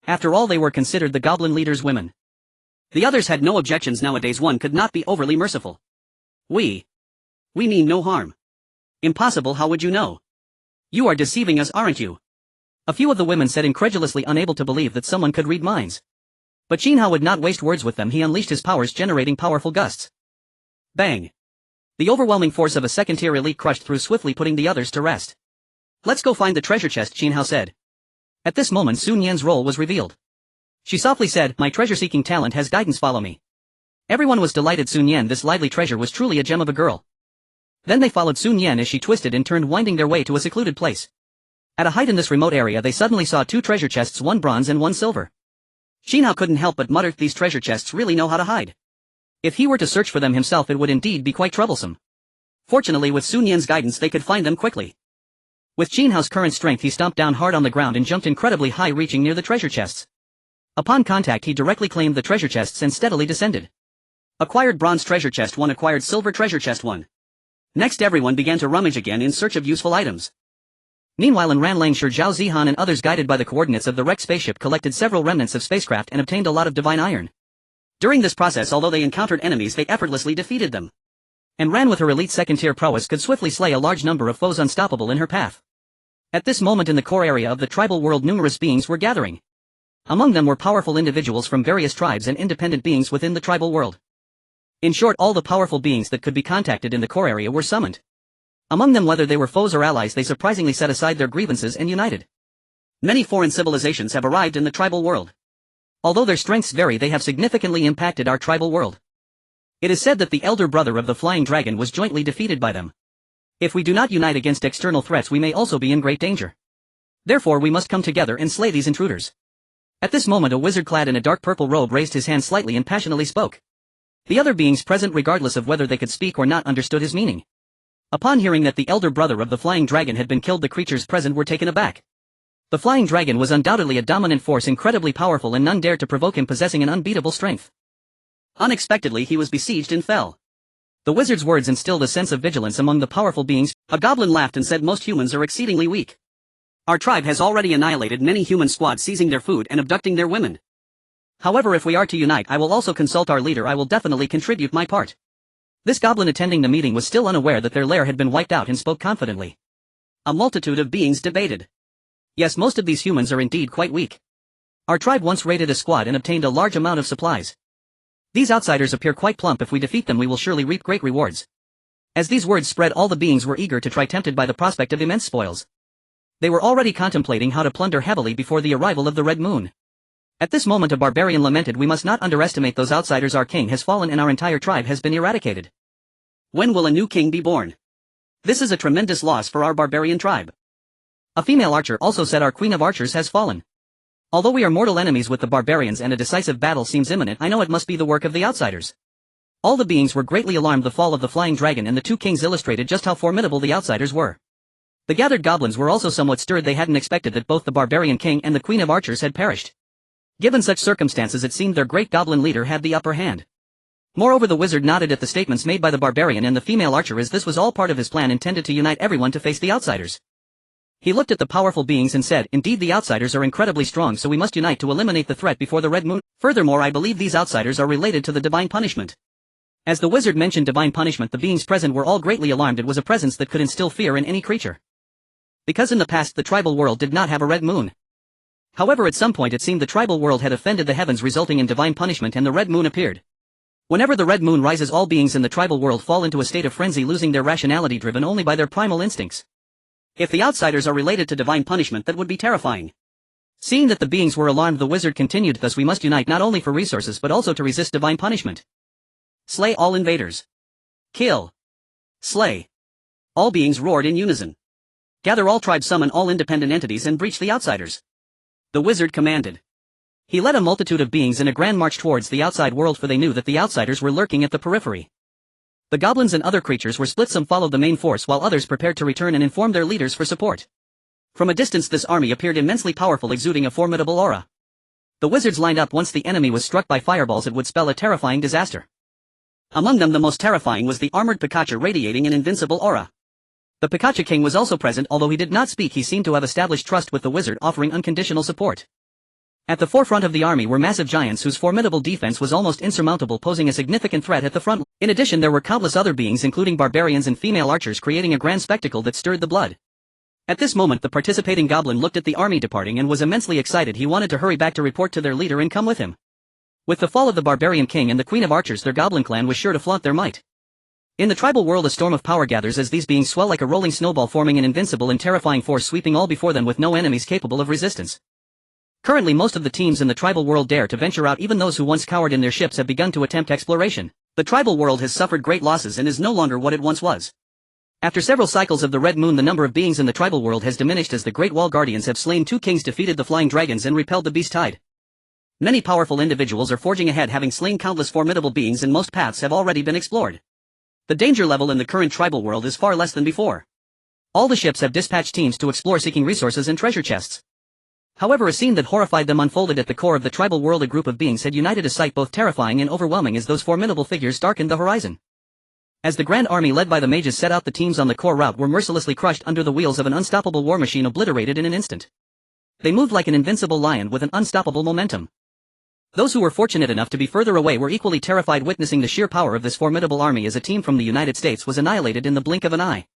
After all, they were considered the goblin leader's women. The others had no objections. Nowadays one could not be overly merciful. We mean no harm. Impossible, how would you know? You are deceiving us, aren't you? A few of the women said, incredulously, unable to believe that someone could read minds. But Qin Hao would not waste words with them. He unleashed his powers, generating powerful gusts. Bang! The overwhelming force of a second-tier elite crushed through swiftly, putting the others to rest. Let's go find the treasure chest, Qin Hao said. At this moment Sun Yan's role was revealed. She softly said, my treasure-seeking talent has guidance, follow me. Everyone was delighted. Sun Yan, this lively treasure, was truly a gem of a girl. Then they followed Sun Yan as she twisted and turned, winding their way to a secluded place. At a height in this remote area they suddenly saw two treasure chests, one bronze and one silver. Qin Hao couldn't help but mutter, these treasure chests really know how to hide. If he were to search for them himself it would indeed be quite troublesome. Fortunately with Sun Yan's guidance they could find them quickly. With Qin Hao's current strength he stomped down hard on the ground and jumped incredibly high, reaching near the treasure chests. Upon contact he directly claimed the treasure chests and steadily descended. Acquired bronze treasure chest 1, acquired silver treasure chest 1. Next everyone began to rummage again in search of useful items. Meanwhile in Ranlangshire, Zhao Zihan and others, guided by the coordinates of the wrecked spaceship, collected several remnants of spacecraft and obtained a lot of divine iron. During this process, although they encountered enemies, they effortlessly defeated them. And Ran, with her elite second-tier prowess, could swiftly slay a large number of foes unstoppable in her path. At this moment in the core area of the tribal world numerous beings were gathering. Among them were powerful individuals from various tribes and independent beings within the tribal world. In short, all the powerful beings that could be contacted in the core area were summoned. Among them, whether they were foes or allies, they surprisingly set aside their grievances and united. Many foreign civilizations have arrived in the tribal world. Although their strengths vary, they have significantly impacted our tribal world. It is said that the elder brother of the flying dragon was jointly defeated by them. If we do not unite against external threats, we may also be in great danger. Therefore we must come together and slay these intruders. At this moment a wizard clad in a dark purple robe raised his hand slightly and passionately spoke. The other beings present, regardless of whether they could speak or not, understood his meaning. Upon hearing that the elder brother of the flying dragon had been killed, the creatures present were taken aback. The flying dragon was undoubtedly a dominant force, incredibly powerful, and none dared to provoke him, possessing an unbeatable strength. Unexpectedly he was besieged and fell. The wizard's words instilled a sense of vigilance among the powerful beings. A goblin laughed and said, most humans are exceedingly weak. Our tribe has already annihilated many human squads, seizing their food and abducting their women. However, if we are to unite, I will also consult our leader. I will definitely contribute my part. This goblin attending the meeting was still unaware that their lair had been wiped out and spoke confidently. A multitude of beings debated. Yes, most of these humans are indeed quite weak. Our tribe once raided a squad and obtained a large amount of supplies. These outsiders appear quite plump. If we defeat them we will surely reap great rewards. As these words spread, all the beings were eager to try, tempted by the prospect of immense spoils. They were already contemplating how to plunder heavily before the arrival of the Red Moon. At this moment a barbarian lamented, we must not underestimate those outsiders. Our king has fallen and our entire tribe has been eradicated. When will a new king be born? This is a tremendous loss for our barbarian tribe. A female archer also said, our queen of archers has fallen. Although we are mortal enemies with the barbarians and a decisive battle seems imminent, I know it must be the work of the outsiders. All the beings were greatly alarmed. The fall of the flying dragon and the two kings illustrated just how formidable the outsiders were. The gathered goblins were also somewhat stirred. They hadn't expected that both the barbarian king and the queen of archers had perished. Given such circumstances, it seemed their great goblin leader had the upper hand. Moreover, the wizard nodded at the statements made by the barbarian and the female archer, as this was all part of his plan intended to unite everyone to face the outsiders. He looked at the powerful beings and said, indeed the outsiders are incredibly strong, so we must unite to eliminate the threat before the Red Moon. Furthermore, I believe these outsiders are related to the divine punishment. As the wizard mentioned divine punishment, the beings present were all greatly alarmed. It was a presence that could instill fear in any creature. Because in the past the tribal world did not have a red moon. However, at some point it seemed the tribal world had offended the heavens, resulting in divine punishment, and the red moon appeared. Whenever the red moon rises, all beings in the tribal world fall into a state of frenzy, losing their rationality, driven only by their primal instincts. If the outsiders are related to divine punishment, that would be terrifying. Seeing that the beings were alarmed, the wizard continued, thus we must unite not only for resources but also to resist divine punishment. Slay all invaders. Kill. Slay. All beings roared in unison. Gather all tribes, summon all independent entities, and breach the outsiders. The wizard commanded. He led a multitude of beings in a grand march towards the outside world, for they knew that the outsiders were lurking at the periphery. The goblins and other creatures were split. Some followed the main force while others prepared to return and inform their leaders for support. From a distance this army appeared immensely powerful, exuding a formidable aura. The wizards lined up. Once the enemy was struck by fireballs, it would spell a terrifying disaster. Among them the most terrifying was the armored Pikachu, radiating an invincible aura. The Pikachu king was also present. Although he did not speak, he seemed to have established trust with the wizard, offering unconditional support. At the forefront of the army were massive giants whose formidable defense was almost insurmountable, posing a significant threat at the front. In addition, there were countless other beings, including barbarians and female archers, creating a grand spectacle that stirred the blood. At this moment the participating goblin looked at the army departing and was immensely excited. He wanted to hurry back to report to their leader and come with him. With the fall of the barbarian king and the queen of archers, their goblin clan was sure to flaunt their might. In the tribal world a storm of power gathers as these beings swell like a rolling snowball, forming an invincible and terrifying force, sweeping all before them with no enemies capable of resistance. Currently most of the teams in the tribal world dare to venture out. Even those who once cowered in their ships have begun to attempt exploration. The tribal world has suffered great losses and is no longer what it once was. After several cycles of the Red Moon, the number of beings in the tribal world has diminished as the Great Wall Guardians have slain 2 kings, defeated the flying dragons, and repelled the beast tide. Many powerful individuals are forging ahead, having slain countless formidable beings, and most paths have already been explored. The danger level in the current tribal world is far less than before. All the ships have dispatched teams to explore, seeking resources and treasure chests. However, a scene that horrified them unfolded at the core of the tribal world. A group of beings had united, a sight both terrifying and overwhelming as those formidable figures darkened the horizon. As the grand army led by the mages set out, the teams on the core route were mercilessly crushed under the wheels of an unstoppable war machine, obliterated in an instant. They moved like an invincible lion with an unstoppable momentum. Those who were fortunate enough to be further away were equally terrified, witnessing the sheer power of this formidable army as a team from the United States was annihilated in the blink of an eye.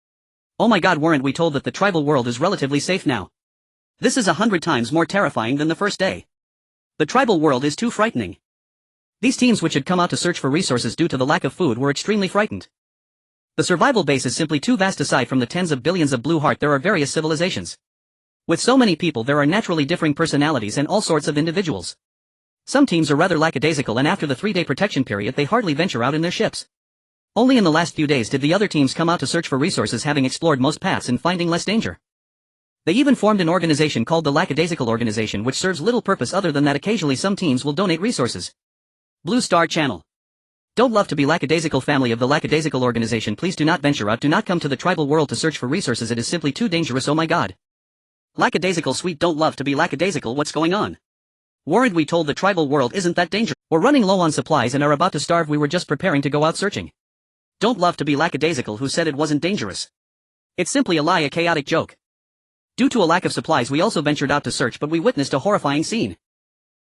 Oh my god, weren't we told that the tribal world is relatively safe now? This is 100 times more terrifying than the first day. The tribal world is too frightening. These teams, which had come out to search for resources due to the lack of food, were extremely frightened. The survival base is simply too vast. Aside from the tens of billions of Blue Heart, there are various civilizations. With so many people, there are naturally differing personalities and all sorts of individuals. Some teams are rather lackadaisical, and after the 3-day protection period they hardly venture out in their ships. Only in the last few days did the other teams come out to search for resources, having explored most paths and finding less danger. They even formed an organization called the Lackadaisical Organization, which serves little purpose other than that occasionally some teams will donate resources. Blue Star Channel. Don't love to be lackadaisical. Family of the Lackadaisical Organization, please do not venture out. Do not come to the tribal world to search for resources. It is simply too dangerous. Oh my god. Lackadaisical Sweet, don't love to be lackadaisical. What's going on? Weren't we told the tribal world isn't that dangerous? We're running low on supplies and are about to starve. We were just preparing to go out searching. Don't love to be lackadaisical. Who said it wasn't dangerous? It's simply a lie, a chaotic joke. Due to a lack of supplies, we also ventured out to search, but we witnessed a horrifying scene.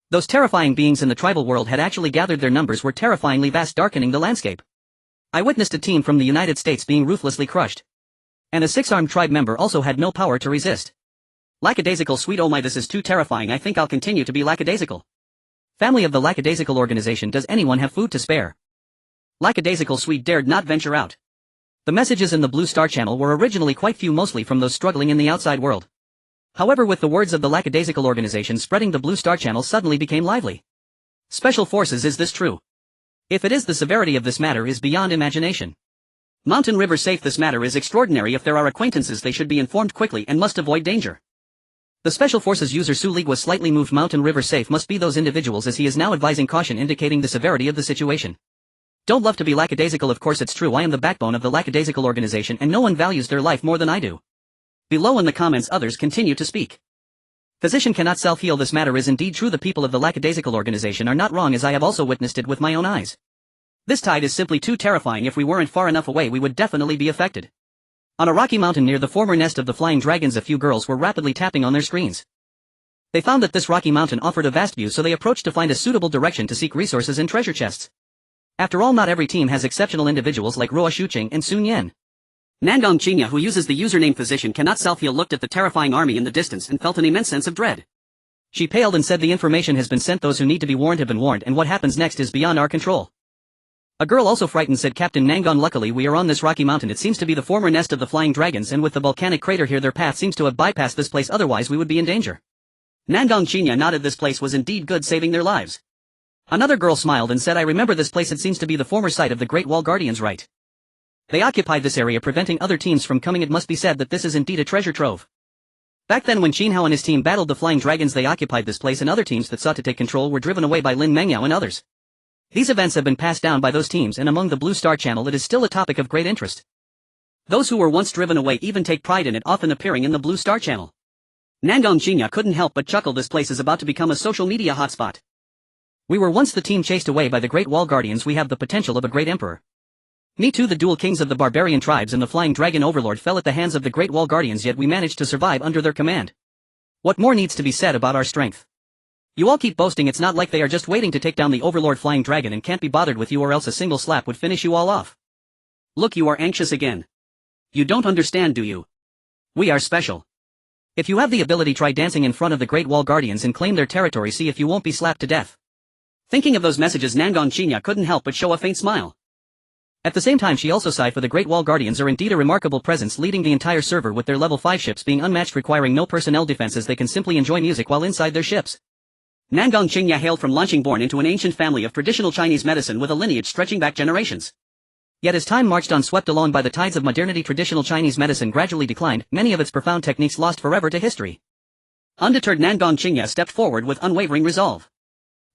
Those terrifying beings in the tribal world had actually gathered. Their numbers were terrifyingly vast, darkening the landscape. I witnessed a team from the United States being ruthlessly crushed. And a 6-armed tribe member also had no power to resist. Lackadaisical Sweet, oh my, this is too terrifying. I think I'll continue to be lackadaisical. Family of the Lackadaisical Organization, does anyone have food to spare? Lackadaisical Sweet dared not venture out. The messages in the Blue Star Channel were originally quite few, mostly from those struggling in the outside world. However, with the words of the Lackadaisical Organization spreading, the Blue Star Channel suddenly became lively. Special Forces, is this true? If it is, the severity of this matter is beyond imagination. Mountain River safe, this matter is extraordinary. If there are acquaintances, they should be informed quickly and must avoid danger. The Special Forces user Su League was slightly moved. Mountain River safe must be those individuals, as he is now advising caution, indicating the severity of the situation. Don't love to be lackadaisical. Of course it's true. I am the backbone of the Lackadaisical Organization, and no one values their life more than I do. Below in the comments others continue to speak. Physician cannot self-heal. This matter is indeed true. The people of the Lackadaisical Organization are not wrong, as I have also witnessed it with my own eyes. This tide is simply too terrifying. If we weren't far enough away, we would definitely be affected. On a rocky mountain near the former nest of the flying dragons, a few girls were rapidly tapping on their screens. They found that this rocky mountain offered a vast view, so they approached to find a suitable direction to seek resources and treasure chests. After all, not every team has exceptional individuals like Ruo Shuqing and Sun Yan. Nangong Qingya, who uses the username Physician cannot self-heal, looked at the terrifying army in the distance and felt an immense sense of dread. She paled and said, the information has been sent. Those who need to be warned have been warned, and what happens next is beyond our control. A girl, also frightened, said, Captain Nangong, luckily we are on this rocky mountain. It seems to be the former nest of the flying dragons, and with the volcanic crater here, their path seems to have bypassed this place, otherwise we would be in danger. Nangong Qingya nodded. This place was indeed good, saving their lives. Another girl smiled and said, I remember this place. It seems to be the former site of the Great Wall Guardians, right? They occupied this area, preventing other teams from coming. It must be said that this is indeed a treasure trove. Back then, when Qin Hao and his team battled the flying dragons, they occupied this place, and other teams that sought to take control were driven away by Lin Mengyao and others. These events have been passed down by those teams, and among the Blue Star Channel it is still a topic of great interest. Those who were once driven away even take pride in it, often appearing in the Blue Star Channel. Nangong Qingya couldn't help but chuckle. This place is about to become a social media hotspot. We were once the team chased away by the Great Wall Guardians. We have the potential of a great emperor. Me too. The dual kings of the barbarian tribes and the flying dragon overlord fell at the hands of the Great Wall Guardians, yet we managed to survive under their command. What more needs to be said about our strength? You all keep boasting. It's not like they are just waiting to take down the overlord flying dragon and can't be bothered with you, or else a single slap would finish you all off. Look, you are anxious again. You don't understand, do you? We are special. If you have the ability, try dancing in front of the Great Wall Guardians and claim their territory. See if you won't be slapped to death. Thinking of those messages, Nangong Qingya couldn't help but show a faint smile. At the same time, she also sighed, for the Great Wall Guardians are indeed a remarkable presence, leading the entire server, with their level 5 ships being unmatched, requiring no personnel defenses. They can simply enjoy music while inside their ships. Nangong Qingya hailed from Lanqing, born into an ancient family of traditional Chinese medicine with a lineage stretching back generations. Yet as time marched on, swept along by the tides of modernity, traditional Chinese medicine gradually declined, many of its profound techniques lost forever to history. Undeterred, Nangong Qingya stepped forward with unwavering resolve.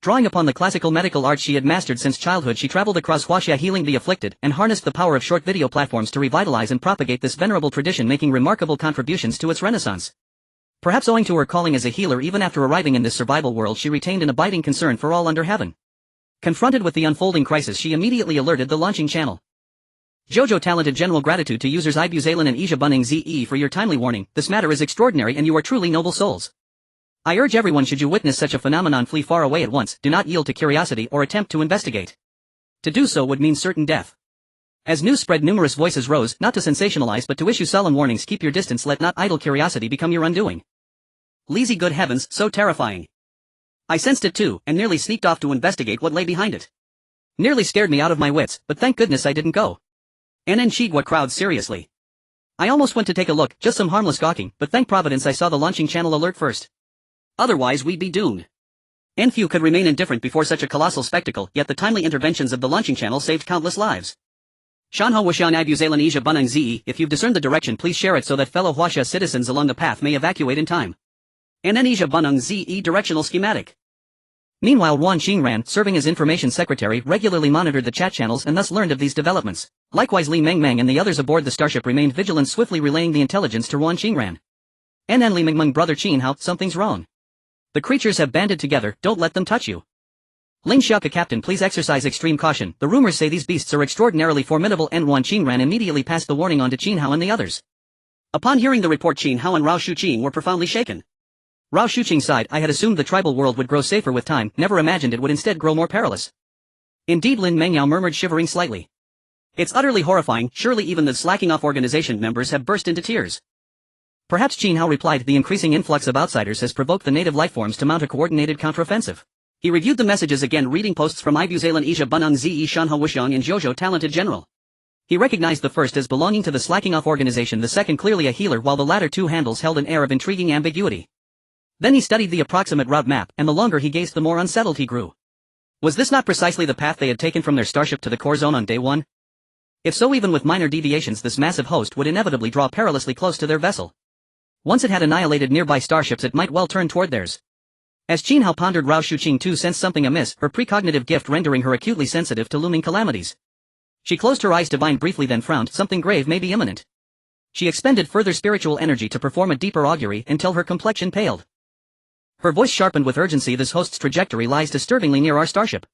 Drawing upon the classical medical arts she had mastered since childhood, she traveled across Huaxia healing the afflicted and harnessed the power of short video platforms to revitalize and propagate this venerable tradition, making remarkable contributions to its renaissance. Perhaps owing to her calling as a healer, even after arriving in this survival world she retained an abiding concern for all under heaven. Confronted with the unfolding crisis, she immediately alerted the launching channel. Jojo talented general gratitude to users Ibu Zalen and Ija Bunning ZE for your timely warning. This matter is extraordinary and you are truly noble souls. I urge everyone, should you witness such a phenomenon, flee far away at once, do not yield to curiosity or attempt to investigate. To do so would mean certain death. As news spread, numerous voices rose, not to sensationalize but to issue solemn warnings. Keep your distance, let not idle curiosity become your undoing. Lazy, good heavens, so terrifying. I sensed it too, and nearly sneaked off to investigate what lay behind it. Nearly scared me out of my wits, but thank goodness I didn't go. NN Chigwa crowd, seriously. I almost went to take a look, just some harmless gawking, but thank Providence I saw the launching channel alert first. Otherwise we'd be doomed. And few could remain indifferent before such a colossal spectacle, yet the timely interventions of the launching channel saved countless lives. Shanho Washan Ibu Zalen Ija Bunang Ze, if you've discerned the direction, please share it so that fellow Huaxia citizens along the path may evacuate in time. NN Ija Bunang Ze directional schematic. Meanwhile, Wan Xingran, serving as information secretary, regularly monitored the chat channels and thus learned of these developments. Likewise, Li Mengmeng and the others aboard the starship remained vigilant, swiftly relaying the intelligence to Wan Xingran. NN Li Mengmeng, brother Qin Hao, something's wrong. The creatures have banded together, don't let them touch you. Ling Xiaoka, captain, please exercise extreme caution. The rumors say these beasts are extraordinarily formidable, and Wan Xingran immediately passed the warning on to Qin Hao and the others. Upon hearing the report, Qin Hao and Rao Shuqing were profoundly shaken. Rao Shuqing sighed. I had assumed the tribal world would grow safer with time, never imagined it would instead grow more perilous. Indeed, Lin Mengyao murmured, shivering slightly. It's utterly horrifying, surely even the slacking off organization members have burst into tears. Perhaps, Qin Hao replied, the increasing influx of outsiders has provoked the native lifeforms to mount a coordinated counteroffensive. He reviewed the messages again, reading posts from Ibu Zalen Ija Bunang Ze Shanho Wuxiang and Jojo talented general. He recognized the first as belonging to the slacking off organization, the second clearly a healer, while the latter two handles held an air of intriguing ambiguity. Then he studied the approximate route map, and the longer he gazed the more unsettled he grew. Was this not precisely the path they had taken from their starship to the core zone on day one? If so, even with minor deviations this massive host would inevitably draw perilously close to their vessel. Once it had annihilated nearby starships, it might well turn toward theirs. As Qin Hao pondered, Rao Shuqing too sensed something amiss, her precognitive gift rendering her acutely sensitive to looming calamities. She closed her eyes to bind briefly, then frowned. Something grave may be imminent. She expended further spiritual energy to perform a deeper augury until her complexion paled. Her voice sharpened with urgency. This host's trajectory lies disturbingly near our starship.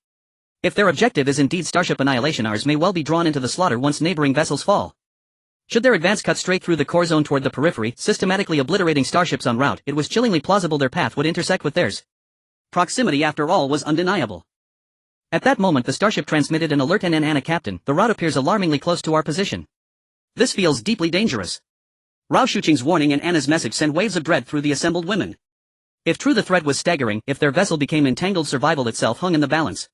If their objective is indeed starship annihilation, ours may well be drawn into the slaughter once neighboring vessels fall. Should their advance cut straight through the core zone toward the periphery, systematically obliterating starships en route, it was chillingly plausible their path would intersect with theirs. Proximity, after all, was undeniable. At that moment the starship transmitted an alert. NN Anna, captain, the route appears alarmingly close to our position. This feels deeply dangerous. Rao Shuqing's warning and Anna's message sent waves of dread through the assembled women. If true, the threat was staggering. If their vessel became entangled, survival itself hung in the balance.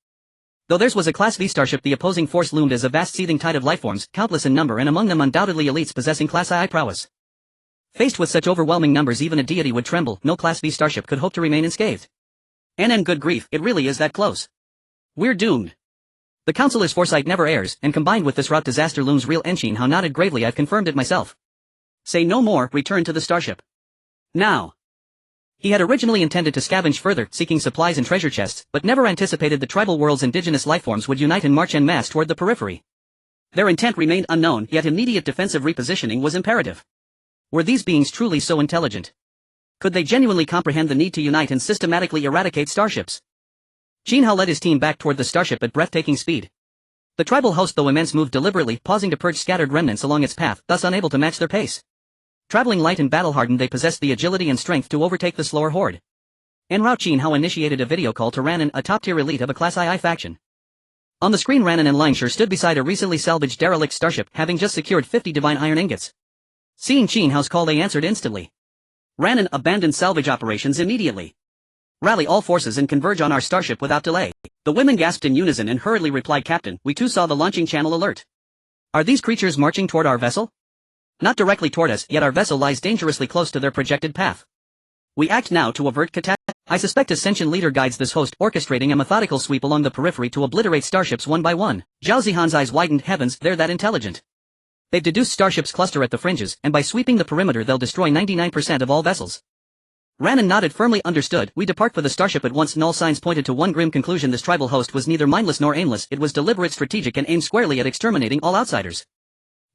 Though theirs was a Class V starship, the opposing force loomed as a vast seething tide of lifeforms, countless in number and among them undoubtedly elites possessing Class II prowess. Faced with such overwhelming numbers, even a deity would tremble. No Class V starship could hope to remain unscathed. NN, good grief, it really is that close. We're doomed. The Councilor's foresight never errs, and combined with this route disaster looms real. Qin Hao nodded gravely. I've confirmed it myself. Say no more, return to the starship. Now. He had originally intended to scavenge further, seeking supplies and treasure chests, but never anticipated the tribal world's indigenous lifeforms would unite and march en masse toward the periphery. Their intent remained unknown, yet immediate defensive repositioning was imperative. Were these beings truly so intelligent? Could they genuinely comprehend the need to unite and systematically eradicate starships? Qin Hao led his team back toward the starship at breathtaking speed. The tribal host, though immense, moved deliberately, pausing to purge scattered remnants along its path, thus unable to match their pace. Traveling light and battle-hardened, they possessed the agility and strength to overtake the slower horde. En route, Qin Hao initiated a video call to Ranan, a top-tier elite of a Class II faction. On the screen, Ranan and Langshur stood beside a recently salvaged derelict starship, having just secured 50 divine iron ingots. Seeing Qin Hao's call, they answered instantly. Ranan, abandoned salvage operations immediately. Rally all forces and converge on our starship without delay. The women gasped in unison and hurriedly replied, Captain, we too saw the launching channel alert. Are these creatures marching toward our vessel? Not directly toward us, yet our vessel lies dangerously close to their projected path. We act now to avert catastrophe. I suspect a sentient leader guides this host, orchestrating a methodical sweep along the periphery to obliterate starships one by one. Zhao Zihan's eyes widened. Heavens, they're that intelligent. They've deduced starships cluster at the fringes, and by sweeping the perimeter they'll destroy 99% of all vessels. Ran and nodded firmly. Understood. We depart for the starship at once. All signs pointed to one grim conclusion. This tribal host was neither mindless nor aimless. It was deliberate, strategic, and aimed squarely at exterminating all outsiders.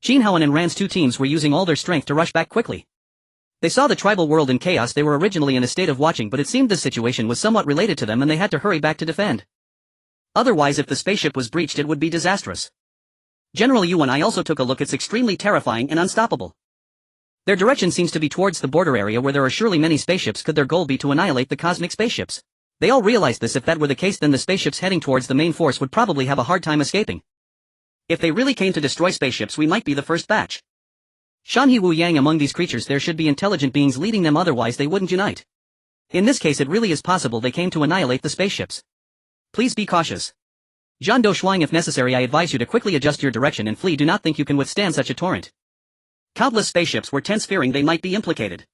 Qin Hao and Ran's two teams were using all their strength to rush back quickly. They saw the tribal world in chaos. They were originally in a state of watching, but it seemed this situation was somewhat related to them and they had to hurry back to defend. Otherwise, if the spaceship was breached, it would be disastrous. General Yuan I also took a look. It's extremely terrifying and unstoppable. Their direction seems to be towards the border area where there are surely many spaceships. Could their goal be to annihilate the cosmic spaceships? They all realized this. If that were the case, then the spaceships heading towards the main force would probably have a hard time escaping. If they really came to destroy spaceships, we might be the first batch. Shan He Wu Yang, among these creatures there should be intelligent beings leading them, otherwise they wouldn't unite. In this case it really is possible they came to annihilate the spaceships. Please be cautious. Zhan Do Shuang, if necessary I advise you to quickly adjust your direction and flee. Do not think you can withstand such a torrent. Countless spaceships were tense, fearing they might be implicated.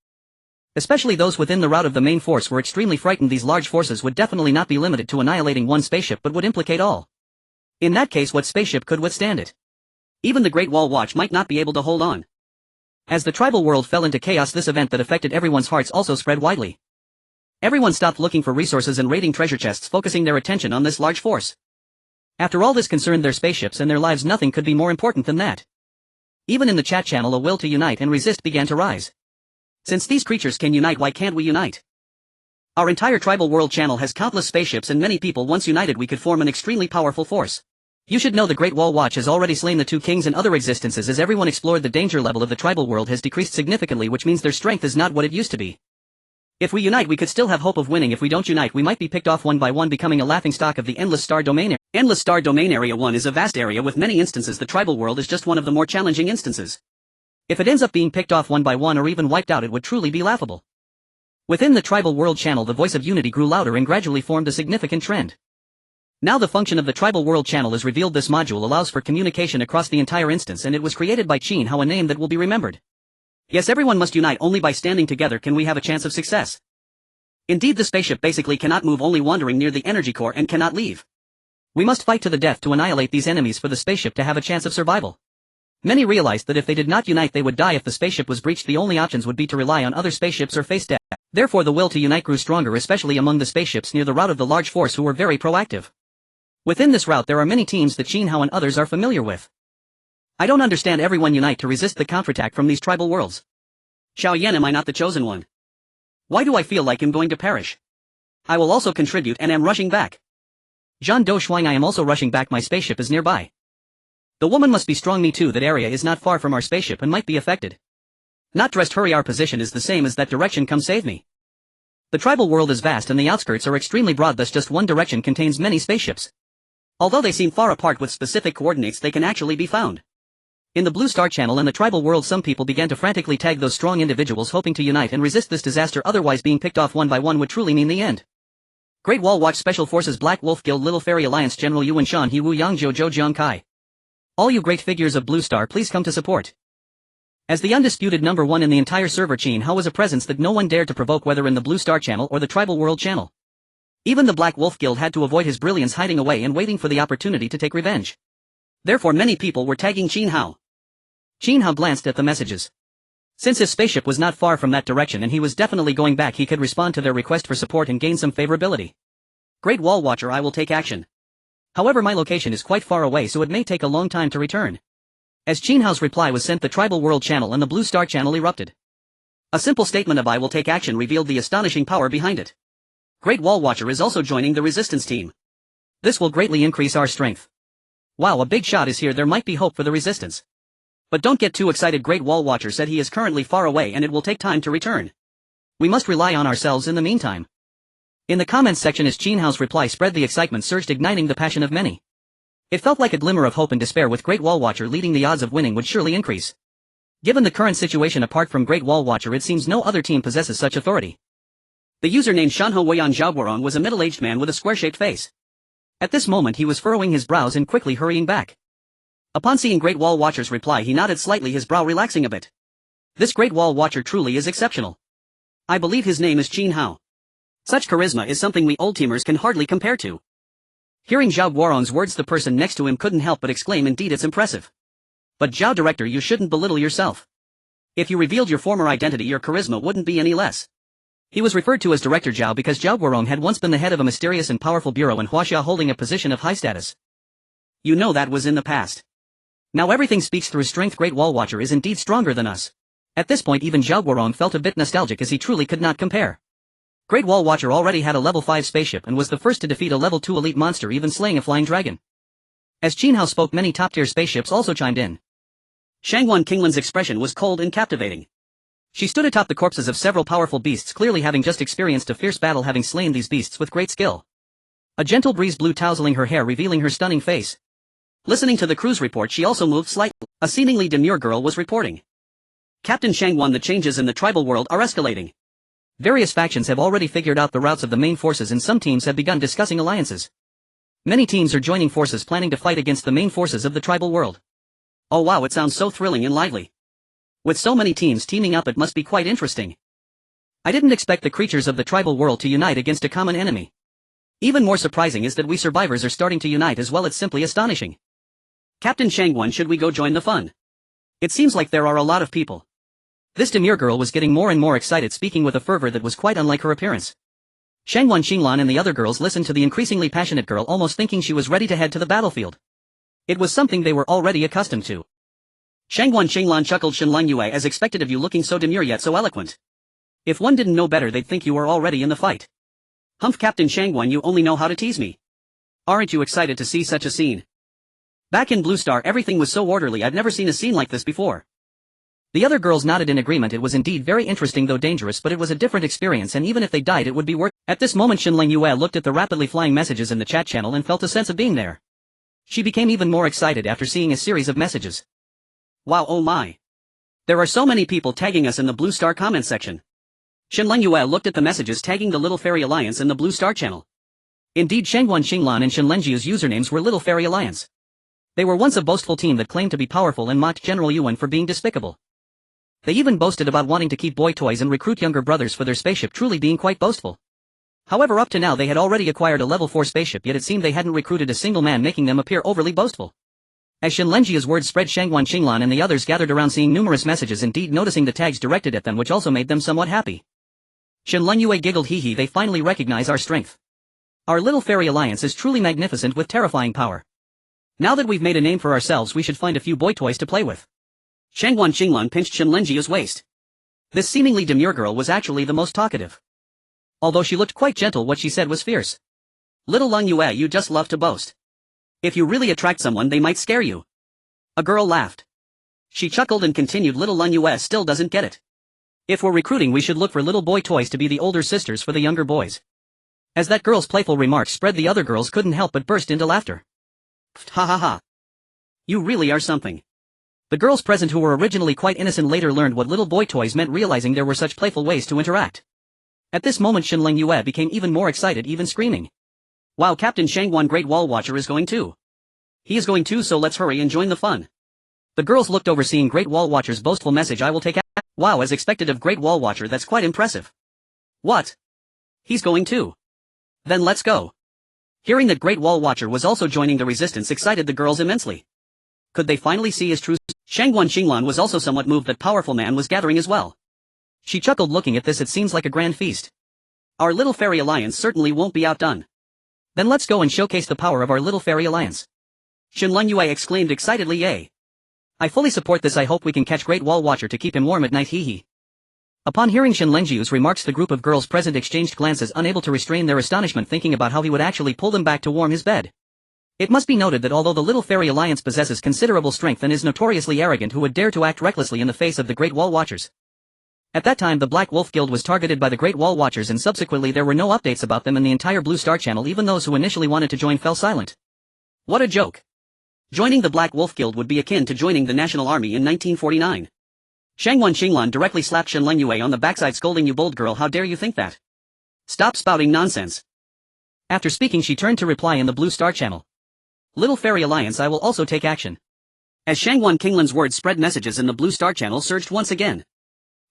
Especially those within the route of the main force were extremely frightened. These large forces would definitely not be limited to annihilating one spaceship but would implicate all. In that case, what spaceship could withstand it? Even the Great Wall Watch might not be able to hold on. As the tribal world fell into chaos, this event that affected everyone's hearts also spread widely. Everyone stopped looking for resources and raiding treasure chests, focusing their attention on this large force. After all, this concerned their spaceships and their lives. Nothing could be more important than that. Even in the chat channel, a will to unite and resist began to rise. Since these creatures can unite, why can't we unite? Our entire tribal world channel has countless spaceships and many people. Once united we could form an extremely powerful force. You should know the Great Wall Watch has already slain the two kings and other existences. As everyone explored, the danger level of the tribal world has decreased significantly, which means their strength is not what it used to be. If we unite we could still have hope of winning. If we don't unite we might be picked off one by one, becoming a laughingstock of the Endless Star Domain. Endless Star Domain Area 1 is a vast area with many instances. The tribal world is just one of the more challenging instances. If it ends up being picked off one by one or even wiped out, it would truly be laughable. Within the tribal world channel the voice of unity grew louder and gradually formed a significant trend. Now the function of the tribal world channel is revealed. This module allows for communication across the entire instance, and it was created by Qin Hao, a name that will be remembered. Yes, everyone must unite. Only by standing together can we have a chance of success. Indeed, the spaceship basically cannot move, only wandering near the energy core, and cannot leave. We must fight to the death to annihilate these enemies for the spaceship to have a chance of survival. Many realized that if they did not unite they would die. If the spaceship was breached, the only options would be to rely on other spaceships or face death. Therefore the will to unite grew stronger, especially among the spaceships near the route of the large force, who were very proactive. Within this route there are many teams that Qin Hao and others are familiar with. I don't understand. Everyone unite to resist the counterattack from these tribal worlds. Xiao Yan, am I not the chosen one? Why do I feel like I'm going to perish? I will also contribute and am rushing back. Zhan Do Shuang, I am also rushing back. My spaceship is nearby. The woman must be strong. Me too. That area is not far from our spaceship and might be affected. Not dressed. Hurry, our position is the same as that direction. Come save me. The tribal world is vast and the outskirts are extremely broad, thus just one direction contains many spaceships. Although they seem far apart with specific coordinates, they can actually be found. In the Blue Star Channel and the tribal world some people began to frantically tag those strong individuals, hoping to unite and resist this disaster. Otherwise being picked off one by one would truly mean the end. Great Wall Watch, Special Forces, Black Wolf Guild, Little Fairy Alliance, General Yuan, Shan He Wu Yang, Zhou Jiang Kai. All you great figures of Blue Star, please come to support. As the undisputed number one in the entire server, Qin Hao was a presence that no one dared to provoke, whether in the Blue Star Channel or the Tribal World Channel. Even the Black Wolf Guild had to avoid his brilliance, hiding away and waiting for the opportunity to take revenge. Therefore many people were tagging Qin Hao. Qin Hao glanced at the messages. Since his spaceship was not far from that direction and he was definitely going back, he could respond to their request for support and gain some favorability. Great Wall Watcher, I will take action. However, my location is quite far away, so it may take a long time to return. As Qin Hao's reply was sent, the Tribal World Channel and the Blue Star Channel erupted. A simple statement of "I will take action" revealed the astonishing power behind it. Great Wall Watcher is also joining the resistance team. This will greatly increase our strength. Wow, a big shot is here. There might be hope for the resistance. But don't get too excited. Great Wall Watcher said he is currently far away and it will take time to return. We must rely on ourselves in the meantime. In the comments section as Qin Hao's reply spread, the excitement surged, igniting the passion of many. It felt like a glimmer of hope and despair. With Great Wall Watcher leading, the odds of winning would surely increase. Given the current situation, apart from Great Wall Watcher, it seems no other team possesses such authority. The user named Shanho Weiyan Zhaoguorong was a middle-aged man with a square-shaped face. At this moment he was furrowing his brows and quickly hurrying back. Upon seeing Great Wall Watcher's reply, he nodded slightly, his brow relaxing a bit. This Great Wall Watcher truly is exceptional. I believe his name is Qin Hao. Such charisma is something we old-teamers can hardly compare to. Hearing Zhao Guorong's words, the person next to him couldn't help but exclaim, "Indeed, it's impressive. But Zhao Director, you shouldn't belittle yourself. If you revealed your former identity, your charisma wouldn't be any less." He was referred to as Director Zhao because Zhao Guorong had once been the head of a mysterious and powerful bureau in Huaxia holding a position of high status. You know that was in the past. Now everything speaks through strength. Great Wall Watcher is indeed stronger than us. At this point even Zhao Guorong felt a bit nostalgic as he truly could not compare. Great Wall Watcher already had a level 5 spaceship and was the first to defeat a level 2 elite monster, even slaying a flying dragon. As Qin Hao spoke, many top-tier spaceships also chimed in. Shangwan Qinglan's expression was cold and captivating. She stood atop the corpses of several powerful beasts, clearly having just experienced a fierce battle, having slain these beasts with great skill. A gentle breeze blew, tousling her hair, revealing her stunning face. Listening to the crew's report, she also moved slightly. A seemingly demure girl was reporting. Captain Shangwan, the changes in the tribal world are escalating. Various factions have already figured out the routes of the main forces and some teams have begun discussing alliances. Many teams are joining forces, planning to fight against the main forces of the tribal world. Oh wow, it sounds so thrilling and lively. With so many teams teaming up, it must be quite interesting. I didn't expect the creatures of the tribal world to unite against a common enemy. Even more surprising is that we survivors are starting to unite as well. It's simply astonishing. Captain Shangwan, should we go join the fun? It seems like there are a lot of people. This demure girl was getting more and more excited, speaking with a fervor that was quite unlike her appearance. Shangwan Xinglan and the other girls listened to the increasingly passionate girl, almost thinking she was ready to head to the battlefield. It was something they were already accustomed to. Shangwan Xinglan chuckled. Shenlang Yue, as expected of you, looking so demure yet so eloquent. If one didn't know better, they'd think you were already in the fight. Humph, Captain Shangwan, you only know how to tease me. Aren't you excited to see such a scene? Back in Blue Star everything was so orderly, I've never seen a scene like this before. The other girls nodded in agreement. It was indeed very interesting, though dangerous, but it was a different experience, and even if they died it would be worth. At this moment Shenlang Yue looked at the rapidly flying messages in the chat channel and felt a sense of being there. She became even more excited after seeing a series of messages. Wow, oh my. There are so many people tagging us in the Blue Star comment section. Shenlang Yue looked at the messages tagging the Little Fairy Alliance in the Blue Star channel. Indeed, Shangwan Xinglan and Shenlengjiu's usernames were Little Fairy Alliance. They were once a boastful team that claimed to be powerful and mocked General Yuan for being despicable. They even boasted about wanting to keep boy toys and recruit younger brothers for their spaceship, truly being quite boastful. However, up to now they had already acquired a level 4 spaceship, yet it seemed they hadn't recruited a single man, making them appear overly boastful. As Shenlengjia's words spread, Shangwan Xinglan and the others gathered around, seeing numerous messages, indeed noticing the tags directed at them, which also made them somewhat happy. Shenlang Yue giggled, hee hee, they finally recognize our strength. Our Little Fairy Alliance is truly magnificent with terrifying power. Now that we've made a name for ourselves, we should find a few boy toys to play with. Shangwan Xinglan pinched Shenlengjia's waist. This seemingly demure girl was actually the most talkative. Although she looked quite gentle, what she said was fierce. Little Lung Yue, you just love to boast. If you really attract someone, they might scare you. A girl laughed. She chuckled and continued, Little Lung Yue still doesn't get it. If we're recruiting, we should look for little boy toys to be the older sisters for the younger boys. As that girl's playful remarks spread, the other girls couldn't help but burst into laughter. Ha ha ha. You really are something. The girls present, who were originally quite innocent, later learned what little boy toys meant, realizing there were such playful ways to interact. At this moment Shenlang Yue became even more excited, even screaming. Wow, Captain Shangwan, Great Wall Watcher, is going too. He is going too, so let's hurry and join the fun. The girls looked over, seeing Great Wall Watcher's boastful message, I will take action. Wow, as expected of Great Wall Watcher, that's quite impressive. What? He's going too. Then let's go. Hearing that Great Wall Watcher was also joining the resistance excited the girls immensely. Could they finally see his true? Shangwan Xinglan was also somewhat moved that powerful man was gathering as well. She chuckled, looking at this, it seems like a grand feast. Our Little Fairy Alliance certainly won't be outdone. Then let's go and showcase the power of our Little Fairy Alliance. Shenlang Yue exclaimed excitedly, yay. I fully support this. I hope we can catch Great Wall Watcher to keep him warm at night, hee hee. Upon hearing Shenlengjiu's remarks, the group of girls present exchanged glances, unable to restrain their astonishment, thinking about how he would actually pull them back to warm his bed. It must be noted that although the Little Fairy Alliance possesses considerable strength and is notoriously arrogant, who would dare to act recklessly in the face of the Great Wall Watchers? At that time the Black Wolf Guild was targeted by the Great Wall Watchers, and subsequently there were no updates about them in the entire Blue Star channel. Even those who initially wanted to join fell silent. What a joke. Joining the Black Wolf Guild would be akin to joining the National Army in 1949. Shangwan Xinglan directly slapped Shenlang Yue on the backside, scolding, you bold girl, how dare you think that? Stop spouting nonsense. After speaking, she turned to reply in the Blue Star channel. Little Fairy Alliance, I will also take action. As Shangwan Qinglan's words spread, messages in the Blue Star channel surged once again.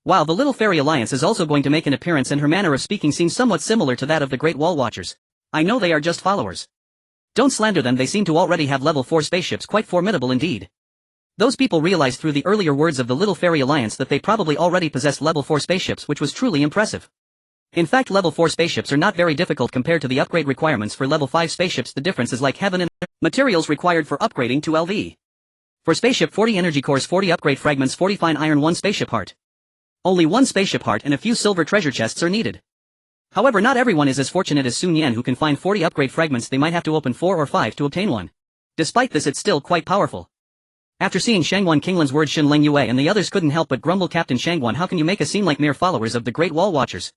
Wow, the Little Fairy Alliance is also going to make an appearance, and her manner of speaking seems somewhat similar to that of the Great Wall Watchers. I know they are just followers. Don't slander them, they seem to already have level 4 spaceships, quite formidable indeed. Those people realized through the earlier words of the Little Fairy Alliance that they probably already possessed level 4 spaceships, which was truly impressive. In fact, level 4 spaceships are not very difficult compared to the upgrade requirements for level 5 spaceships. The difference is like heaven and earth. Materials required for upgrading to LV. For spaceship 40 energy cores, 40 upgrade fragments, 40 fine iron, 1 spaceship heart. Only 1 spaceship heart and a few silver treasure chests are needed. However, not everyone is as fortunate as Sun Yan, who can find 40 upgrade fragments. They might have to open 4 or 5 to obtain one. Despite this, it's still quite powerful. After seeing Shangguan Kinglan's words, Shin Ling Yue and the others couldn't help but grumble. Captain Shangguan, how can you make us seem like mere followers of the Great Wall Watchers?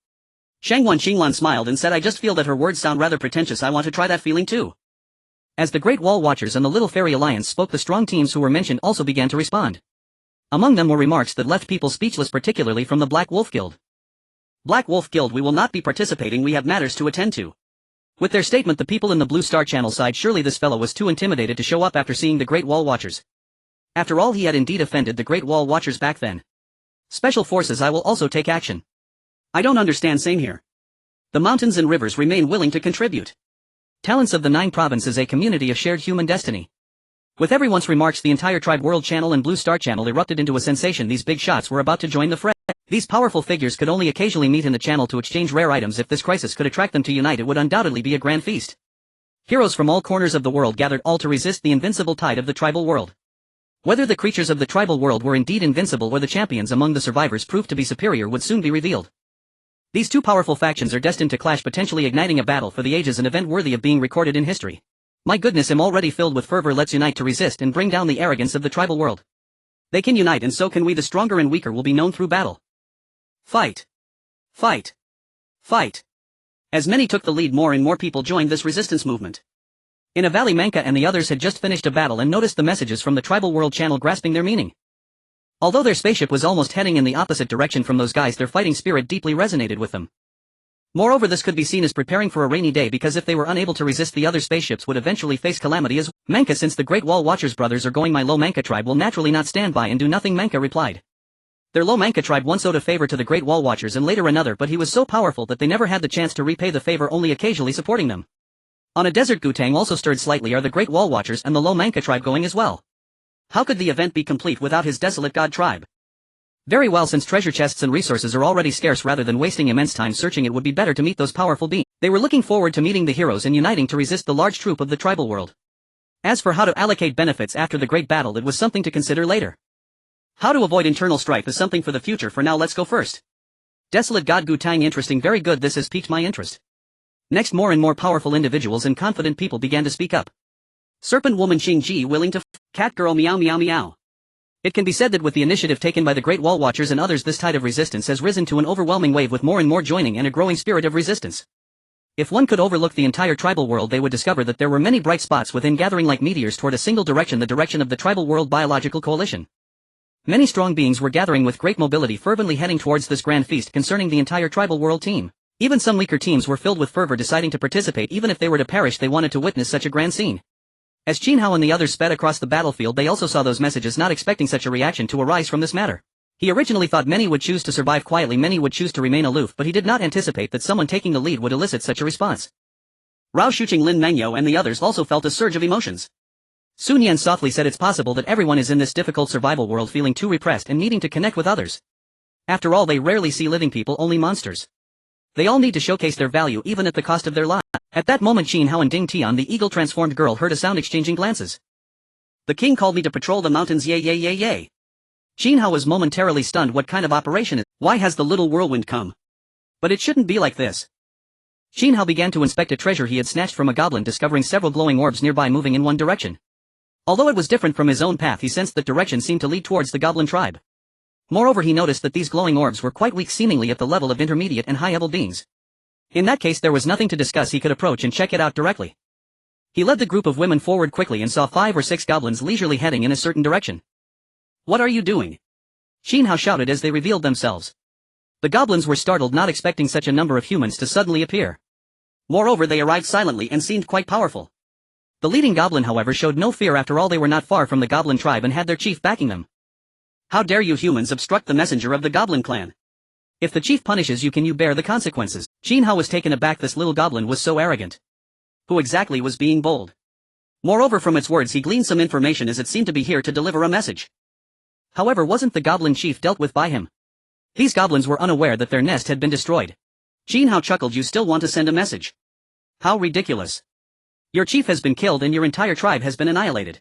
Shangguan Qinglan smiled and said, I just feel that her words sound rather pretentious. I want to try that feeling too. As the Great Wall Watchers and the Little Fairy Alliance spoke, the strong teams who were mentioned also began to respond. Among them were remarks that left people speechless, particularly from the Black Wolf Guild. Black Wolf Guild, we will not be participating, we have matters to attend to. With their statement, the people in the Blue Star Channel sighed. Surely this fellow was too intimidated to show up after seeing the Great Wall Watchers. After all, he had indeed offended the Great Wall Watchers back then. Special forces, I will also take action. I don't understand. Same here. The mountains and rivers remain willing to contribute. Talents of the 9 provinces, a community of shared human destiny. With everyone's remarks, the entire Tribe World Channel and Blue Star Channel erupted into a sensation. These big shots were about to join the fray. These powerful figures could only occasionally meet in the channel to exchange rare items. If this crisis could attract them to unite, it would undoubtedly be a grand feast. Heroes from all corners of the world gathered, all to resist the invincible tide of the tribal world. Whether the creatures of the tribal world were indeed invincible or the champions among the survivors proved to be superior would soon be revealed. These two powerful factions are destined to clash, potentially igniting a battle for the ages, an event worthy of being recorded in history. My goodness, I'm already filled with fervor. Let's unite to resist and bring down the arrogance of the tribal world. They can unite, and so can we. The stronger and weaker will be known through battle. Fight! Fight! Fight! As many took the lead, more and more people joined this resistance movement. In a valley, Manka and the others had just finished a battle and noticed the messages from the Tribal World Channel, grasping their meaning. Although their spaceship was almost heading in the opposite direction from those guys, their fighting spirit deeply resonated with them. Moreover, this could be seen as preparing for a rainy day, because if they were unable to resist, the other spaceships would eventually face calamity as well. Manka, since the Great Wall Watchers brothers are going, my low Manka tribe will naturally not stand by and do nothing. Manka replied. Their low Manka tribe once owed a favor to the Great Wall Watchers and later another, but he was so powerful that they never had the chance to repay the favor, only occasionally supporting them. On a desert, Gutang also stirred slightly. Are the Great Wall Watchers and the low Manka tribe going as well? How could the event be complete without his desolate god tribe? Very well, since treasure chests and resources are already scarce, rather than wasting immense time searching, it would be better to meet those powerful beings. They were looking forward to meeting the heroes and uniting to resist the large troop of the tribal world. As for how to allocate benefits after the great battle, it was something to consider later. How to avoid internal strife is something for the future. For now, let's go first. Desolate God Gutang, interesting, very good, this has piqued my interest. Next, more and more powerful individuals and confident people began to speak up. Serpent Woman Xing Ji, willing to Cat Girl, meow meow meow. It can be said that with the initiative taken by the Great Wall Watchers and others, this tide of resistance has risen to an overwhelming wave, with more and more joining and a growing spirit of resistance. If one could overlook the entire tribal world, they would discover that there were many bright spots within, gathering like meteors toward a single direction, the direction of the Tribal World Biological Coalition. Many strong beings were gathering with great mobility, fervently heading towards this grand feast concerning the entire tribal world team. Even some weaker teams were filled with fervor, deciding to participate. Even if they were to perish, they wanted to witness such a grand scene. As Qin Hao and the others sped across the battlefield, they also saw those messages, not expecting such a reaction to arise from this matter. He originally thought many would choose to survive quietly, many would choose to remain aloof, but he did not anticipate that someone taking the lead would elicit such a response. Rao Shuqing, Lin Mengyo and the others also felt a surge of emotions. Sun Yan softly said, it's possible that everyone is in this difficult survival world feeling too repressed and needing to connect with others. After all, they rarely see living people, only monsters. They all need to showcase their value even at the cost of their lives. At that moment, Qin Hao and Ding Tian, the eagle-transformed girl, heard a sound, exchanging glances. The king called me to patrol the mountains, yay yay yay yay. Qin Hao was momentarily stunned. What kind of operation is? Why has the little whirlwind come? But it shouldn't be like this. Qin Hao began to inspect a treasure he had snatched from a goblin, discovering several glowing orbs nearby moving in one direction. Although it was different from his own path, he sensed that direction seemed to lead towards the goblin tribe. Moreover, he noticed that these glowing orbs were quite weak, seemingly at the level of intermediate and high-level beings. In that case, there was nothing to discuss. He could approach and check it out directly. He led the group of women forward quickly and saw 5 or 6 goblins leisurely heading in a certain direction. What are you doing? Qin Hao shouted as they revealed themselves. The goblins were startled, not expecting such a number of humans to suddenly appear. Moreover, they arrived silently and seemed quite powerful. The leading goblin, however, showed no fear. After all, they were not far from the goblin tribe and had their chief backing them. How dare you humans obstruct the messenger of the goblin clan? If the chief punishes you, can you bear the consequences? Qin Hao was taken aback. This little goblin was so arrogant. Who exactly was being bold? Moreover, from its words he gleaned some information, as it seemed to be here to deliver a message. However, wasn't the goblin chief dealt with by him? These goblins were unaware that their nest had been destroyed. Qin Hao chuckled. You still want to send a message? How ridiculous. Your chief has been killed and your entire tribe has been annihilated.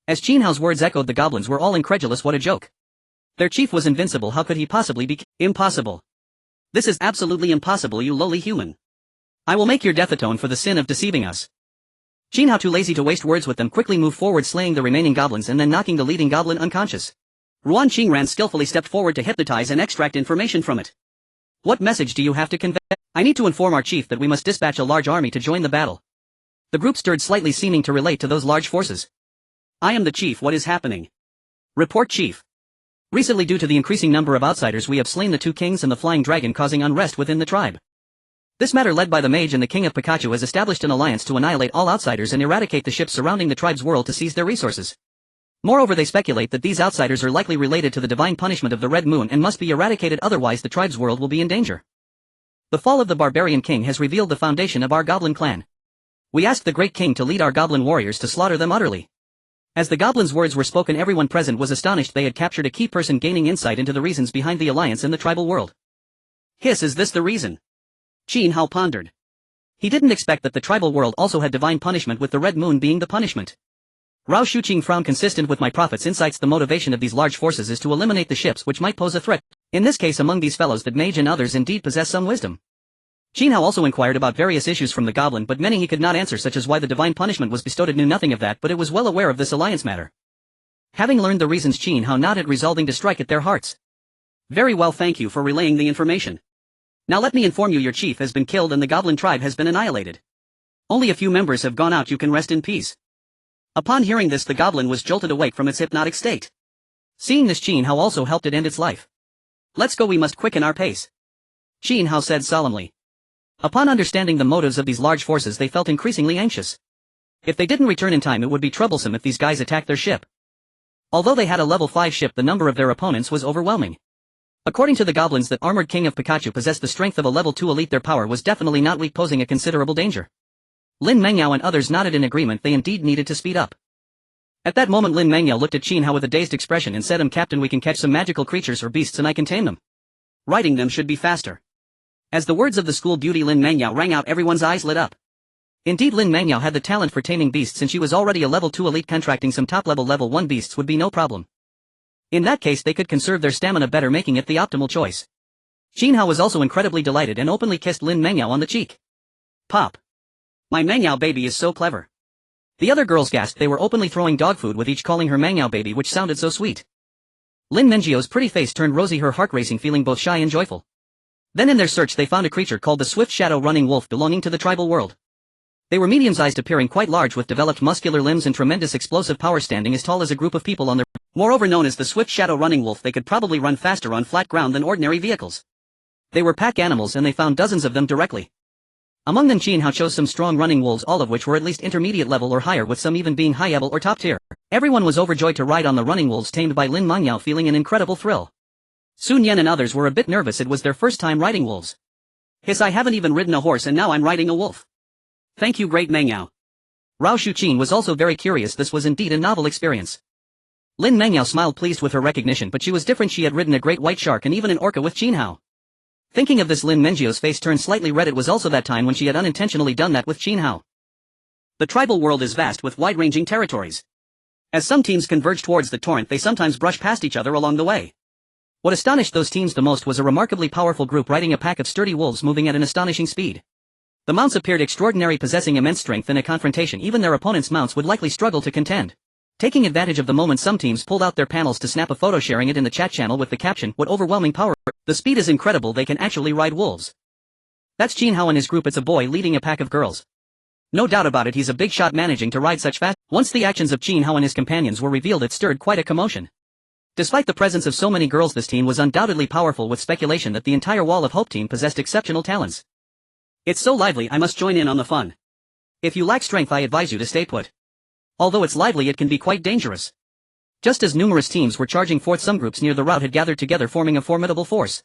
As Qin Hao's words echoed, the goblins were all incredulous. What a joke. Their chief was invincible. How could he possibly be? Impossible. This is absolutely impossible, you lowly human. I will make your death atone for the sin of deceiving us. Qin Hao, too lazy to waste words with them, quickly moved forward, slaying the remaining goblins and then knocking the leading goblin unconscious. Ruan Qingran skillfully stepped forward to hypnotize and extract information from it. What message do you have to convey? I need to inform our chief that we must dispatch a large army to join the battle. The group stirred slightly, seeming to relate to those large forces. I am the chief. What is happening? Report, chief. Recently, due to the increasing number of outsiders, we have slain the 2 kings and the flying dragon, causing unrest within the tribe. This matter, led by the mage and the king of Pikachu, has established an alliance to annihilate all outsiders and eradicate the ships surrounding the tribe's world to seize their resources. Moreover, they speculate that these outsiders are likely related to the divine punishment of the Red Moon and must be eradicated, otherwise the tribe's world will be in danger. The fall of the barbarian king has revealed the foundation of our goblin clan. We asked the great king to lead our goblin warriors to slaughter them utterly. As the goblins' words were spoken, everyone present was astonished. They had captured a key person, gaining insight into the reasons behind the alliance in the tribal world. Hiss, is this the reason? Qin Hao pondered. He didn't expect that the tribal world also had divine punishment, with the Red Moon being the punishment. Rao Shuqing frowned. Consistent with my prophet's insights, the motivation of these large forces is to eliminate the ships which might pose a threat. In this case, among these fellows, that mage and others indeed possess some wisdom. Qin Hao also inquired about various issues from the goblin, but many he could not answer, such as why the divine punishment was bestowed. It knew nothing of that, but it was well aware of this alliance matter. Having learned the reasons, Qin Hao nodded, resolving to strike at their hearts. Very well, thank you for relaying the information. Now let me inform you, your chief has been killed and the goblin tribe has been annihilated. Only a few members have gone out. You can rest in peace. Upon hearing this, the goblin was jolted awake from its hypnotic state. Seeing this, Qin Hao also helped it end its life. Let's go, we must quicken our pace. Qin Hao said solemnly. Upon understanding the motives of these large forces, they felt increasingly anxious. If they didn't return in time, it would be troublesome if these guys attacked their ship. Although they had a level 5 ship, the number of their opponents was overwhelming. According to the goblins, that armored king of Pikachu possessed the strength of a level 2 elite. Their power was definitely not weak, posing a considerable danger. Lin Mengyao and others nodded in agreement. They indeed needed to speed up. At that moment, Lin Mengyao looked at Qin Hao with a dazed expression and said, Captain, we can catch some magical creatures or beasts and I can tame them. Riding them should be faster. As the words of the school beauty Lin Mengyao rang out, everyone's eyes lit up. Indeed, Lin Mengyao had the talent for taming beasts, and she was already a level 2 elite. Contracting some top-level level 1 beasts would be no problem. In that case, they could conserve their stamina better, making it the optimal choice. Qin Hao was also incredibly delighted and openly kissed Lin Mengyao on the cheek. Pop. My Mengyao baby is so clever. The other girls gasped. They were openly throwing dog food, with each calling her Mengyao baby, which sounded so sweet. Lin Mengyao's pretty face turned rosy, her heart racing, feeling both shy and joyful. Then in their search they found a creature called the swift shadow running wolf, belonging to the tribal world. They were medium-sized, appearing quite large, with developed muscular limbs and tremendous explosive power, standing as tall as a group of people on their... Moreover, known as the swift shadow running wolf, they could probably run faster on flat ground than ordinary vehicles. They were pack animals, and they found dozens of them directly. Among them, Qin Hao chose some strong running wolves, all of which were at least intermediate level or higher, with some even being high level or top tier. Everyone was overjoyed to ride on the running wolves tamed by Lin Mengyao, feeling an incredible thrill. Sun Yan and others were a bit nervous. It was their first time riding wolves. Hiss, I haven't even ridden a horse and now I'm riding a wolf. Thank you, great Mengyao. Rao Shuqing was also very curious. This was indeed a novel experience. Lin Mengyao smiled, pleased with her recognition, but she was different. She had ridden a great white shark and even an orca with Qin Hao. Thinking of this, Lin Mengyao's face turned slightly red. It was also that time when she had unintentionally done that with Qin Hao. The tribal world is vast, with wide-ranging territories. As some teams converge towards the torrent, they sometimes brush past each other along the way. What astonished those teams the most was a remarkably powerful group riding a pack of sturdy wolves moving at an astonishing speed. The mounts appeared extraordinary, possessing immense strength. In a confrontation, even their opponents' mounts would likely struggle to contend. Taking advantage of the moment, some teams pulled out their panels to snap a photo, sharing it in the chat channel with the caption, "What overwhelming power! The speed is incredible, they can actually ride wolves." That's Qin Hao and his group. It's a boy leading a pack of girls. No doubt about it, he's a big shot managing to ride such fast. Once the actions of Qin Hao and his companions were revealed, it stirred quite a commotion. Despite the presence of so many girls, this team was undoubtedly powerful, with speculation that the entire Wall of Hope team possessed exceptional talents. It's so lively, I must join in on the fun. If you lack strength, I advise you to stay put. Although it's lively, it can be quite dangerous. Just as numerous teams were charging forth, some groups near the route had gathered together, forming a formidable force.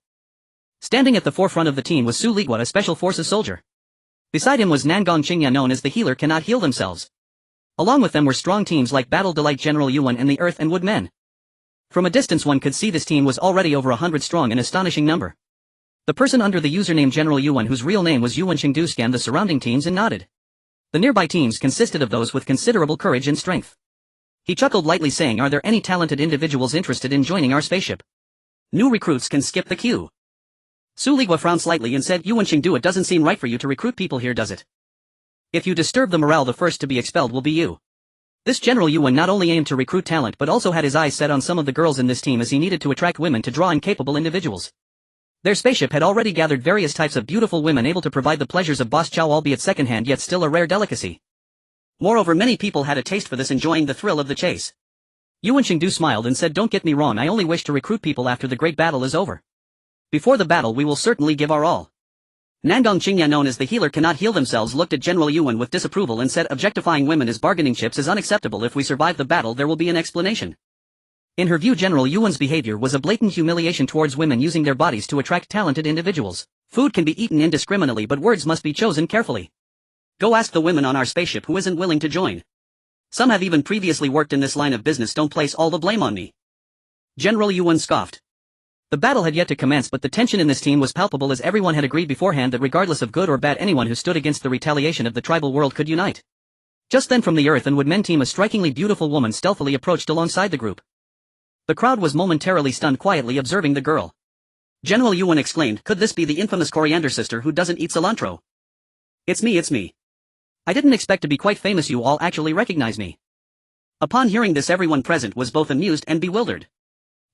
Standing at the forefront of the team was Su Ligua, a special forces soldier. Beside him was Nangong Qingya, known as the healer cannot heal themselves. Along with them were strong teams like Battle Delight General Yuan and the Earth and Wood Men. From a distance one could see this team was already over 100 strong, an astonishing number. The person under the username General Yuan, whose real name was Yuan Chengdu, scanned the surrounding teams and nodded. The nearby teams consisted of those with considerable courage and strength. He chuckled lightly, saying, "Are there any talented individuals interested in joining our spaceship? New recruits can skip the queue." Su Ligua frowned slightly and said, "Yuan Chengdu, it doesn't seem right for you to recruit people here, does it? If you disturb the morale, the first to be expelled will be you." This General Yuan not only aimed to recruit talent but also had his eyes set on some of the girls in this team, as he needed to attract women to draw in capable individuals. Their spaceship had already gathered various types of beautiful women able to provide the pleasures of boss chow, albeit secondhand, yet still a rare delicacy. Moreover, many people had a taste for this, enjoying the thrill of the chase. Yuan Chengdu smiled and said, "Don't get me wrong, I only wish to recruit people after the great battle is over. Before the battle we will certainly give our all." Nangong Qingya, known as the healer cannot heal themselves, looked at General Yuan with disapproval and said, "Objectifying women as bargaining chips is unacceptable. If we survive the battle there will be an explanation." In her view, General Yuan's behavior was a blatant humiliation towards women, using their bodies to attract talented individuals. Food can be eaten indiscriminately, but words must be chosen carefully. Go ask the women on our spaceship who isn't willing to join. Some have even previously worked in this line of business. Don't place all the blame on me. General Yuan scoffed. The battle had yet to commence, but the tension in this team was palpable, as everyone had agreed beforehand that regardless of good or bad, anyone who stood against the retaliation of the tribal world could unite. Just then, from the Earth and Wood Men team, a strikingly beautiful woman stealthily approached alongside the group. The crowd was momentarily stunned, quietly observing the girl. General Yuan exclaimed, "Could this be the infamous Coriander sister who doesn't eat cilantro? It's me. I didn't expect to be quite famous. You all actually recognize me." Upon hearing this, everyone present was both amused and bewildered.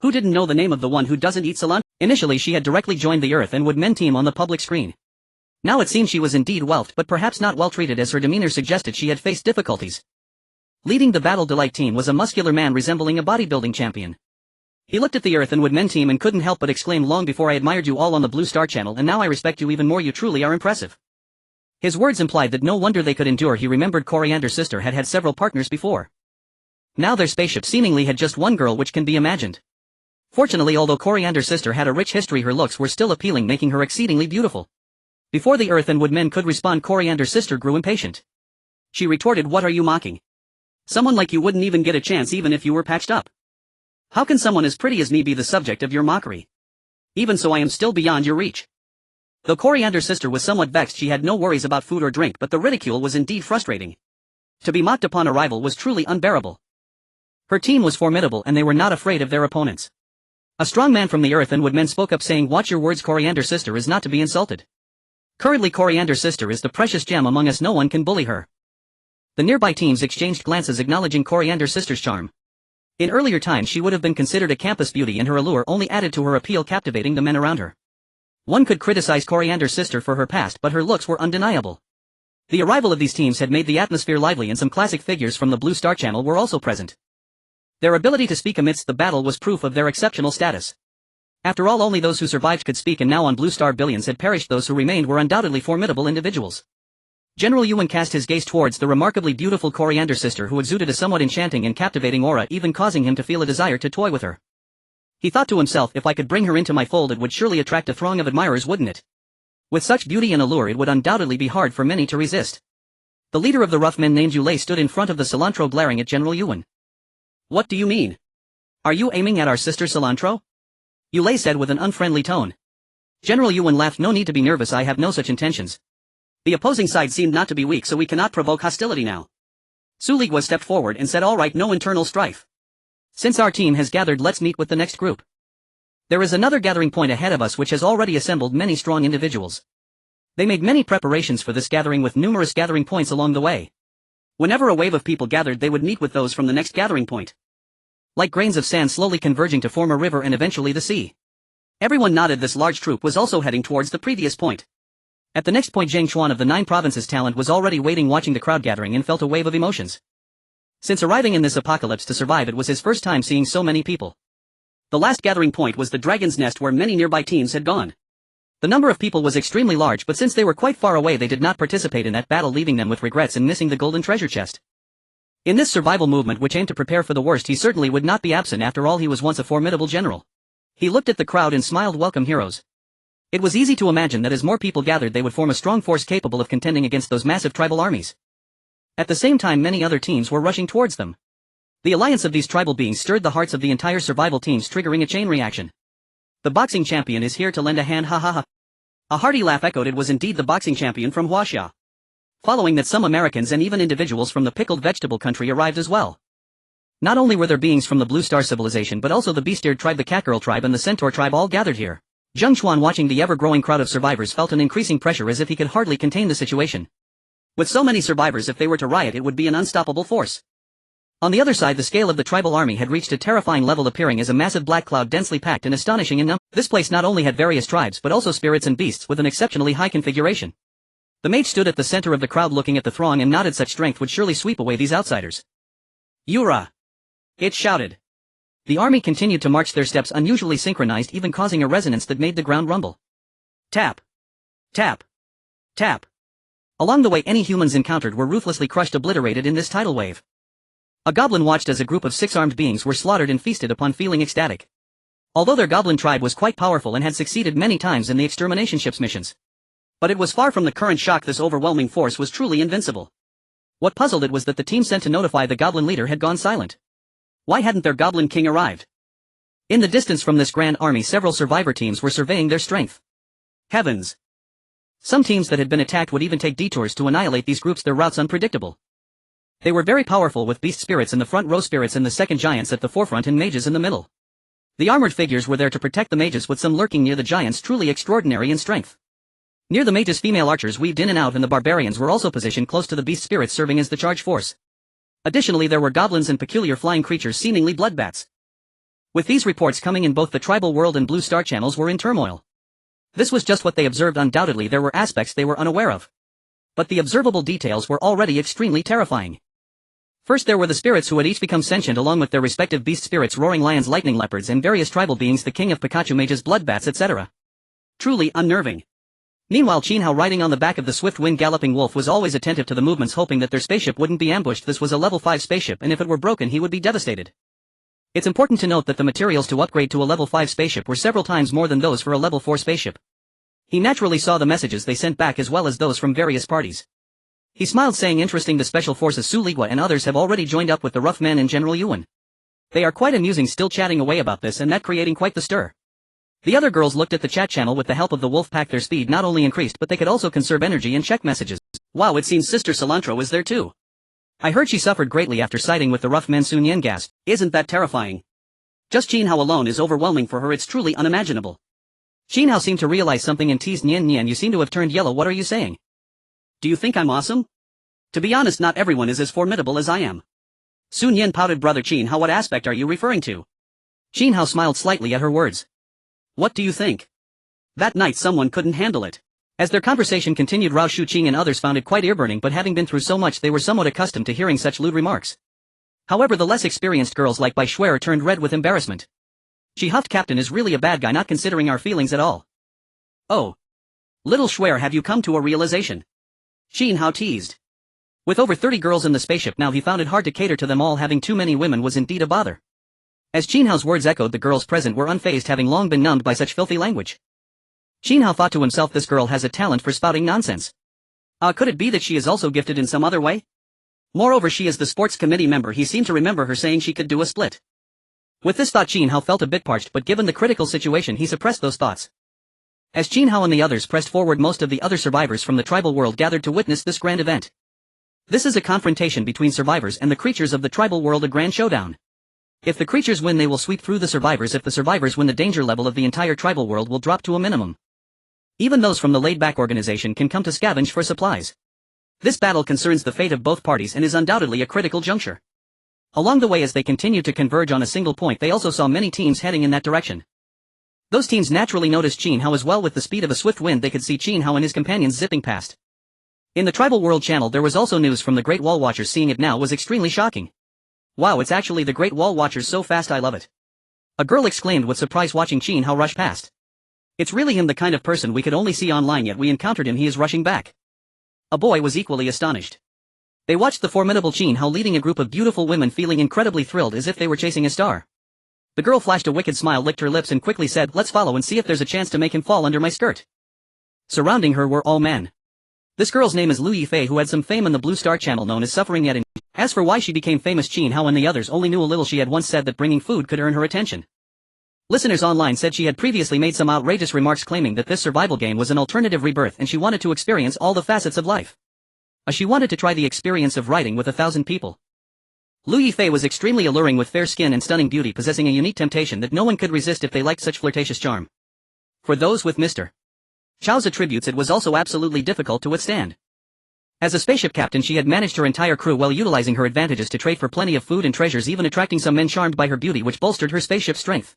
Who didn't know the name of the one who doesn't eat cilantro? Initially she had directly joined the Earth and Wood Men team on the public screen. Now it seemed she was indeed whelped, but perhaps not well treated, as her demeanor suggested she had faced difficulties. Leading the Battle Delight team was a muscular man resembling a bodybuilding champion. He looked at the Earth and Wood Men team and couldn't help but exclaim, "Long before I admired you all on the Blue Star channel, and now I respect you even more. You truly are impressive." His words implied that no wonder they could endure. He remembered Coriander's sister had had several partners before. Now their spaceship seemingly had just one girl, which can be imagined. Fortunately, although Coriander's sister had a rich history, her looks were still appealing, making her exceedingly beautiful. Before the Earth and Wood Men could respond, Coriander's sister grew impatient. She retorted, "What are you mocking? Someone like you wouldn't even get a chance even if you were patched up. How can someone as pretty as me be the subject of your mockery? Even so, I am still beyond your reach." Though Coriander's sister was somewhat vexed, she had no worries about food or drink, but the ridicule was indeed frustrating. To be mocked upon arrival was truly unbearable. Her team was formidable and they were not afraid of their opponents. A strong man from the Earth and Wood Men spoke up, saying, "Watch your words. Coriander's sister is not to be insulted. Currently Coriander's sister is the precious gem among us. No one can bully her." The nearby teams exchanged glances, acknowledging Coriander's sister's charm. In earlier times she would have been considered a campus beauty, and her allure only added to her appeal, captivating the men around her. One could criticize Coriander's sister for her past, but her looks were undeniable. The arrival of these teams had made the atmosphere lively, and some classic figures from the Blue Star channel were also present. Their ability to speak amidst the battle was proof of their exceptional status. After all, only those who survived could speak, and now on Blue Star billions had perished. Those who remained were undoubtedly formidable individuals. General Yuan cast his gaze towards the remarkably beautiful Coriander sister, who exuded a somewhat enchanting and captivating aura, even causing him to feel a desire to toy with her. He thought to himself, if I could bring her into my fold, it would surely attract a throng of admirers, wouldn't it? With such beauty and allure, it would undoubtedly be hard for many to resist. The leader of the rough men, named Yulei, stood in front of the cilantro, glaring at General Yuan. "What do you mean? Are you aiming at our sister Cilantro?" Yulei said with an unfriendly tone. General Yuan laughed. "No need to be nervous, I have no such intentions. The opposing side seemed not to be weak, so we cannot provoke hostility now." Su Ligua stepped forward and said, "All right, no internal strife. Since our team has gathered, let's meet with the next group. There is another gathering point ahead of us which has already assembled many strong individuals. They made many preparations for this gathering, with numerous gathering points along the way. Whenever a wave of people gathered, they would meet with those from the next gathering point, like grains of sand slowly converging to form a river and eventually the sea." Everyone nodded. This large troop was also heading towards the previous point. At the next point, Zhang Chuan of the 9 provinces talent was already waiting, watching the crowd gathering, and felt a wave of emotions. Since arriving in this apocalypse to survive, it was his first time seeing so many people. The last gathering point was the Dragon's Nest, where many nearby teams had gone. The number of people was extremely large, but since they were quite far away, they did not participate in that battle, leaving them with regrets and missing the golden treasure chest. In this survival movement, which aimed to prepare for the worst, he certainly would not be absent. After all, he was once a formidable general. He looked at the crowd and smiled. "Welcome, heroes." It was easy to imagine that as more people gathered, they would form a strong force capable of contending against those massive tribal armies. At the same time, many other teams were rushing towards them. The alliance of these tribal beings stirred the hearts of the entire survival teams, triggering a chain reaction. "The boxing champion is here to lend a hand, ha ha ha." A hearty laugh echoed. It was indeed the boxing champion from Huaxia. Following that, some Americans and even individuals from the pickled vegetable country arrived as well. Not only were there beings from the Blue Star civilization but also the Beast-Eared tribe, the Catgirl tribe and the Centaur tribe all gathered here. Zheng Chuan, watching the ever-growing crowd of survivors, felt an increasing pressure as if he could hardly contain the situation. With so many survivors, if they were to riot, it would be an unstoppable force. On the other side, the scale of the tribal army had reached a terrifying level, appearing as a massive black cloud densely packed and astonishing in number. This place not only had various tribes but also spirits and beasts with an exceptionally high configuration. The mage stood at the center of the crowd looking at the throng and nodded. Such strength would surely sweep away these outsiders. Yura! It shouted. The army continued to march, their steps unusually synchronized, even causing a resonance that made the ground rumble. Tap! Tap! Tap! Along the way, any humans encountered were ruthlessly crushed, obliterated in this tidal wave. A goblin watched as a group of 6 armed beings were slaughtered and feasted upon, feeling ecstatic. Although their goblin tribe was quite powerful and had succeeded many times in the extermination ship's missions. But it was far from the current shock. This overwhelming force was truly invincible. What puzzled it was that the team sent to notify the goblin leader had gone silent. Why hadn't their goblin king arrived? In the distance from this grand army, several survivor teams were surveying their strength. Heavens! Some teams that had been attacked would even take detours to annihilate these groups, their routes unpredictable. They were very powerful, with beast spirits in the front row, spirits in the second, giants at the forefront and mages in the middle. The armored figures were there to protect the mages, with some lurking near the giants, truly extraordinary in strength. Near the mages, female archers weaved in and out, and the barbarians were also positioned close to the beast spirits, serving as the charge force. Additionally, there were goblins and peculiar flying creatures, seemingly bloodbats. With these reports coming in, both the tribal world and Blue Star channels were in turmoil. This was just what they observed. Undoubtedly there were aspects they were unaware of. But the observable details were already extremely terrifying. First, there were the spirits who had each become sentient along with their respective beast spirits, roaring lions, lightning leopards and various tribal beings, the king of Pikachu, mages, bloodbats, etc. Truly unnerving. Meanwhile, Qin Hao, riding on the back of the swift wind galloping wolf, was always attentive to the movements, hoping that their spaceship wouldn't be ambushed. This was a level 5 spaceship, and if it were broken he would be devastated. It's important to note that the materials to upgrade to a level 5 spaceship were several times more than those for a level 4 spaceship. He naturally saw the messages they sent back as well as those from various parties. He smiled, saying, interesting, the special forces Su Ligua and others have already joined up with the rough men and General Yuan. They are quite amusing, still chatting away about this and that, creating quite the stir. The other girls looked at the chat channel. With the help of the wolf pack, their speed not only increased but they could also conserve energy and check messages. Wow, it seems Sister Cilantro is there too. I heard she suffered greatly after siding with the rough men. Sun Yan gasped. Isn't that terrifying? Just Qin Hao alone is overwhelming for her, it's truly unimaginable. Qin Hao seemed to realize something and teased, Nian Nian, you seem to have turned yellow, what are you saying? Do you think I'm awesome? To be honest, not everyone is as formidable as I am. Sun Yan pouted. Brother Qin Hao, what aspect are you referring to? Qin Hao smiled slightly at her words. What do you think? That night someone couldn't handle it. As their conversation continued, Rao Shuqing and others found it quite ear-burning, but having been through so much they were somewhat accustomed to hearing such lewd remarks. However, the less experienced girls like Bai Shuer turned red with embarrassment. She huffed, Captain is really a bad guy, not considering our feelings at all. Oh. Little Shuer, have you come to a realization? Qin Hao teased. With over 30 girls in the spaceship now, he found it hard to cater to them all. Having too many women was indeed a bother. As Qin Hao's words echoed, the girls present were unfazed, having long been numbed by such filthy language. Qin Hao thought to himself, this girl has a talent for spouting nonsense. Could it be that she is also gifted in some other way? Moreover, she is the sports committee member. He seemed to remember her saying she could do a split. With this thought, Qin Hao felt a bit parched, but given the critical situation he suppressed those thoughts. As Qin Hao and the others pressed forward, most of the other survivors from the tribal world gathered to witness this grand event. This is a confrontation between survivors and the creatures of the tribal world, a grand showdown. If the creatures win, they will sweep through the survivors. If the survivors win, the danger level of the entire tribal world will drop to a minimum. Even those from the laid-back organization can come to scavenge for supplies. This battle concerns the fate of both parties and is undoubtedly a critical juncture. Along the way, as they continued to converge on a single point, they also saw many teams heading in that direction. Those teams naturally noticed Qin Hao as well. With the speed of a swift wind, they could see Qin Hao and his companions zipping past. In the tribal world channel, there was also news from the Great Wall Watchers. Seeing it now was extremely shocking. Wow, it's actually the Great Wall Watchers, so fast, I love it. A girl exclaimed with surprise, watching Qin Hao rush past. It's really him, the kind of person we could only see online, yet we encountered him, he is rushing back. A boy was equally astonished. They watched the formidable Qin Hao leading a group of beautiful women, feeling incredibly thrilled as if they were chasing a star. The girl flashed a wicked smile, licked her lips and quickly said, let's follow and see if there's a chance to make him fall under my skirt. Surrounding her were all men. This girl's name is Lu Yifei, who had some fame in the Blue Star channel, known as Suffering Yet in. As for why she became famous, Qin Hao and the others only knew a little. She had once said that bringing food could earn her attention. Listeners online said she had previously made some outrageous remarks claiming that this survival game was an alternative rebirth and she wanted to experience all the facets of life. She wanted to try the experience of writing with 1,000 people. Lu Yifei was extremely alluring with fair skin and stunning beauty, possessing a unique temptation that no one could resist if they liked such flirtatious charm. For those with Mr. Chao's attributes, it was also absolutely difficult to withstand. As a spaceship captain, she had managed her entire crew while utilizing her advantages to trade for plenty of food and treasures, even attracting some men charmed by her beauty, which bolstered her spaceship's strength.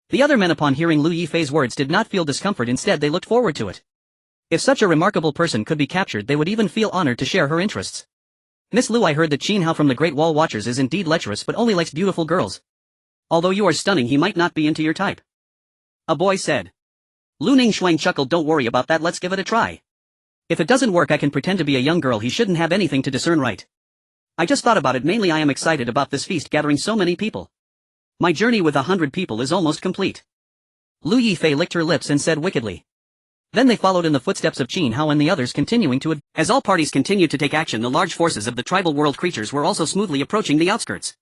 The other men, upon hearing Lu Yifei's words, did not feel discomfort, instead they looked forward to it. If such a remarkable person could be captured, they would even feel honored to share her interests. Miss Lu, I heard that Qin Hao from the Great Wall Watchers is indeed lecherous but only likes beautiful girls. Although you are stunning, he might not be into your type. A boy said. Lu Ningshuang chuckled, don't worry about that, let's give it a try. If it doesn't work, I can pretend to be a young girl. He shouldn't have anything to discern, right? I just thought about it, mainly I am excited about this feast gathering so many people. My journey with 100 people is almost complete. Lu Yifei licked her lips and said wickedly. Then they followed in the footsteps of Qin Hao and the others, continuing to As all parties continued to take action, the large forces of the tribal world creatures were also smoothly approaching the outskirts.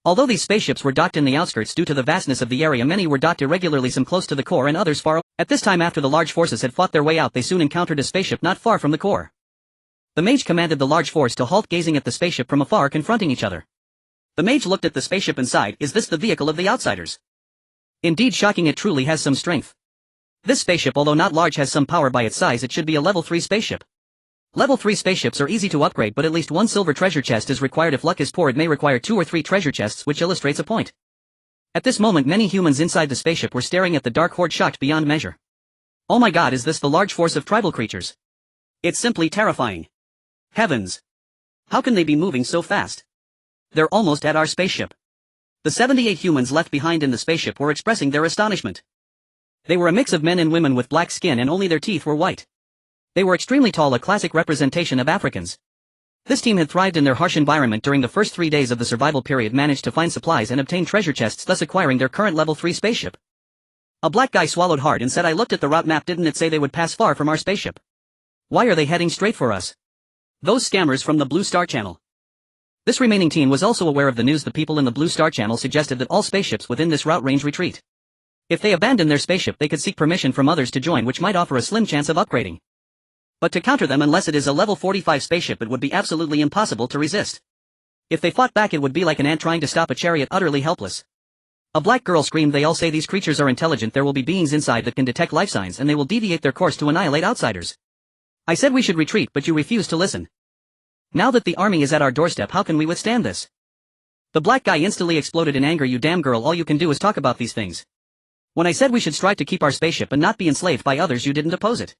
Although these spaceships were docked in the outskirts due to the vastness of the area, many were docked irregularly, some close to the core and others far away. At this time, after the large forces had fought their way out, they soon encountered a spaceship not far from the core. The mage commanded the large force to halt, gazing at the spaceship from afar, confronting each other. The mage looked at the spaceship and sighed, is this the vehicle of the outsiders? Indeed, shocking, it truly has some strength. This spaceship, although not large, has some power by its size. It should be a level 3 spaceship. Level 3 spaceships are easy to upgrade, but at least one silver treasure chest is required. If luck is poor, it may require 2 or 3 treasure chests, which illustrates a point. At this moment, many humans inside the spaceship were staring at the dark horde, shocked beyond measure. Oh my god, is this the large force of tribal creatures? It's simply terrifying. Heavens! How can they be moving so fast? They're almost at our spaceship. The 78 humans left behind in the spaceship were expressing their astonishment. They were a mix of men and women with black skin, and only their teeth were white. They were extremely tall, a classic representation of Africans. This team had thrived in their harsh environment during the first 3 days of the survival period, managed to find supplies and obtain treasure chests, thus acquiring their current level 3 spaceship. A black guy swallowed hard and said, I looked at the route map, didn't it say they would pass far from our spaceship? Why are they heading straight for us? Those scammers from the Blue Star Channel. This remaining team was also aware of the news. The people in the Blue Star Channel suggested that all spaceships within this route range retreat. If they abandoned their spaceship, they could seek permission from others to join, which might offer a slim chance of upgrading. But to counter them, unless it is a level 45 spaceship, it would be absolutely impossible to resist. If they fought back, it would be like an ant trying to stop a chariot, utterly helpless. A black girl screamed, they all say these creatures are intelligent. There will be beings inside that can detect life signs, and they will deviate their course to annihilate outsiders. I said we should retreat, but you refused to listen. Now that the army is at our doorstep, how can we withstand this? The black guy instantly exploded in anger. You damn girl, all you can do is talk about these things. When I said we should strive to keep our spaceship and not be enslaved by others, you didn't oppose it.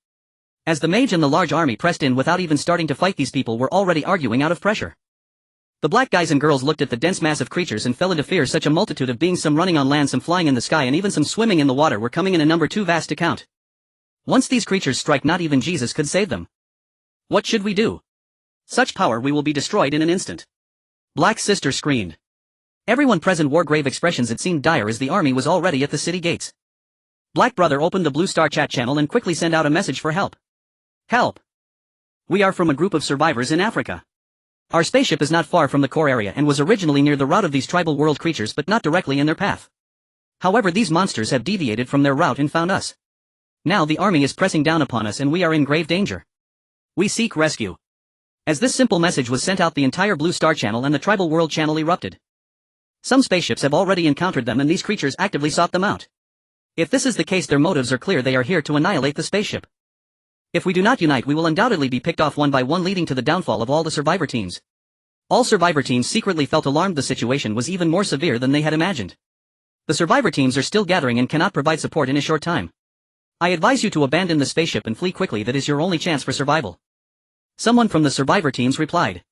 As the mage and the large army pressed in without even starting to fight, these people were already arguing out of pressure. The black guys and girls looked at the dense mass of creatures and fell into fear. Such a multitude of beings, some running on land, some flying in the sky, and even some swimming in the water, were coming in a number too vast to count. Once these creatures strike, not even Jesus could save them. What should we do? Such power, we will be destroyed in an instant. Black sister screamed. Everyone present wore grave expressions. It seemed dire as the army was already at the city gates. Black brother opened the Blue Star chat channel and quickly sent out a message for help. Help! We are from a group of survivors in Africa. Our spaceship is not far from the core area and was originally near the route of these tribal world creatures, but not directly in their path. However, these monsters have deviated from their route and found us. Now the army is pressing down upon us and we are in grave danger. We seek rescue. As this simple message was sent out, the entire Blue Star channel and the tribal world channel erupted. Some spaceships have already encountered them and these creatures actively sought them out. If this is the case, their motives are clear. They are here to annihilate the spaceship. If we do not unite, we will undoubtedly be picked off one by one, leading to the downfall of all the survivor teams. All survivor teams secretly felt alarmed. The situation was even more severe than they had imagined. The survivor teams are still gathering and cannot provide support in a short time. I advise you to abandon the spaceship and flee quickly. That is your only chance for survival. Someone from the survivor teams replied.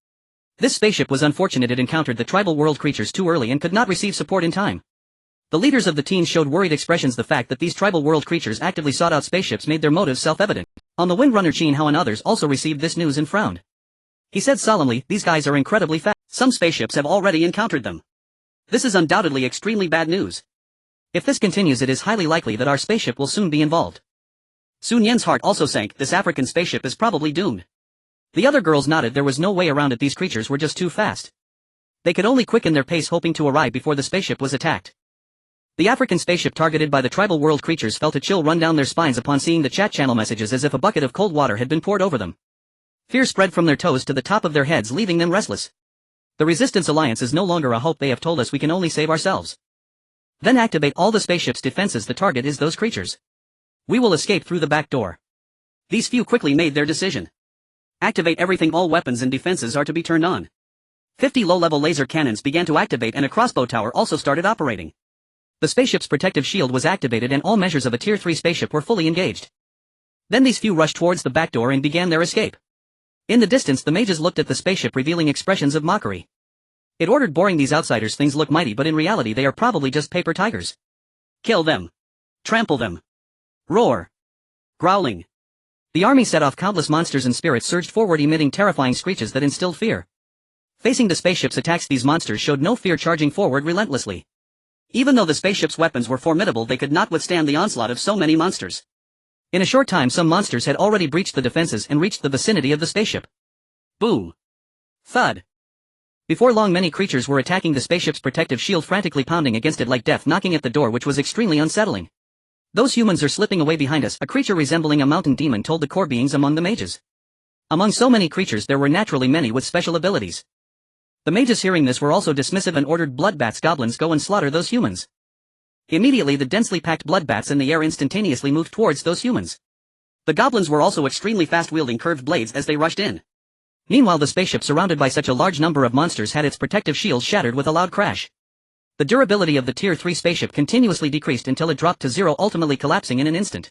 This spaceship was unfortunate. It encountered the tribal world creatures too early and could not receive support in time. The leaders of the teams showed worried expressions. The fact that these tribal world creatures actively sought out spaceships made their motives self-evident. On the Windrunner, Qin Hao and others also received this news and frowned. He said solemnly, these guys are incredibly fast. Some spaceships have already encountered them. This is undoubtedly extremely bad news. If this continues, it is highly likely that our spaceship will soon be involved. Sun Yan's heart also sank. This African spaceship is probably doomed. The other girls nodded. There was no way around it. These creatures were just too fast. They could only quicken their pace, hoping to arrive before the spaceship was attacked. The African spaceship targeted by the tribal world creatures felt a chill run down their spines upon seeing the chat channel messages as if a bucket of cold water had been poured over them. Fear spread from their toes to the top of their heads, leaving them restless. The Resistance Alliance is no longer a hope. They have told us we can only save ourselves. Then activate all the spaceship's defenses. The target is those creatures. We will escape through the back door. These few quickly made their decision. Activate everything. All weapons and defenses are to be turned on. 50 low-level laser cannons began to activate and a crossbow tower also started operating. The spaceship's protective shield was activated and all measures of a Tier 3 spaceship were fully engaged. Then these few rushed towards the back door and began their escape. In the distance the mages looked at the spaceship revealing expressions of mockery. It ordered, boring these outsiders things look mighty, but in reality they are probably just paper tigers. Kill them. Trample them. Roar. Growling. The army set off. Countless monsters and spirits surged forward emitting terrifying screeches that instilled fear. Facing the spaceship's attacks these monsters showed no fear, charging forward relentlessly. Even though the spaceship's weapons were formidable they could not withstand the onslaught of so many monsters. In a short time some monsters had already breached the defenses and reached the vicinity of the spaceship. Boom. Thud. Before long many creatures were attacking the spaceship's protective shield, frantically pounding against it like death knocking at the door, which was extremely unsettling. Those humans are slipping away behind us, a creature resembling a mountain demon told the core beings among the mages. Among so many creatures there were naturally many with special abilities. The mages hearing this were also dismissive and ordered bloodbats. Goblins, go and slaughter those humans. Immediately the densely packed bloodbats in the air instantaneously moved towards those humans. The goblins were also extremely fast, wielding curved blades as they rushed in. Meanwhile the spaceship, surrounded by such a large number of monsters, had its protective shield shattered with a loud crash. The durability of the Tier 3 spaceship continuously decreased until it dropped to zero, ultimately collapsing in an instant.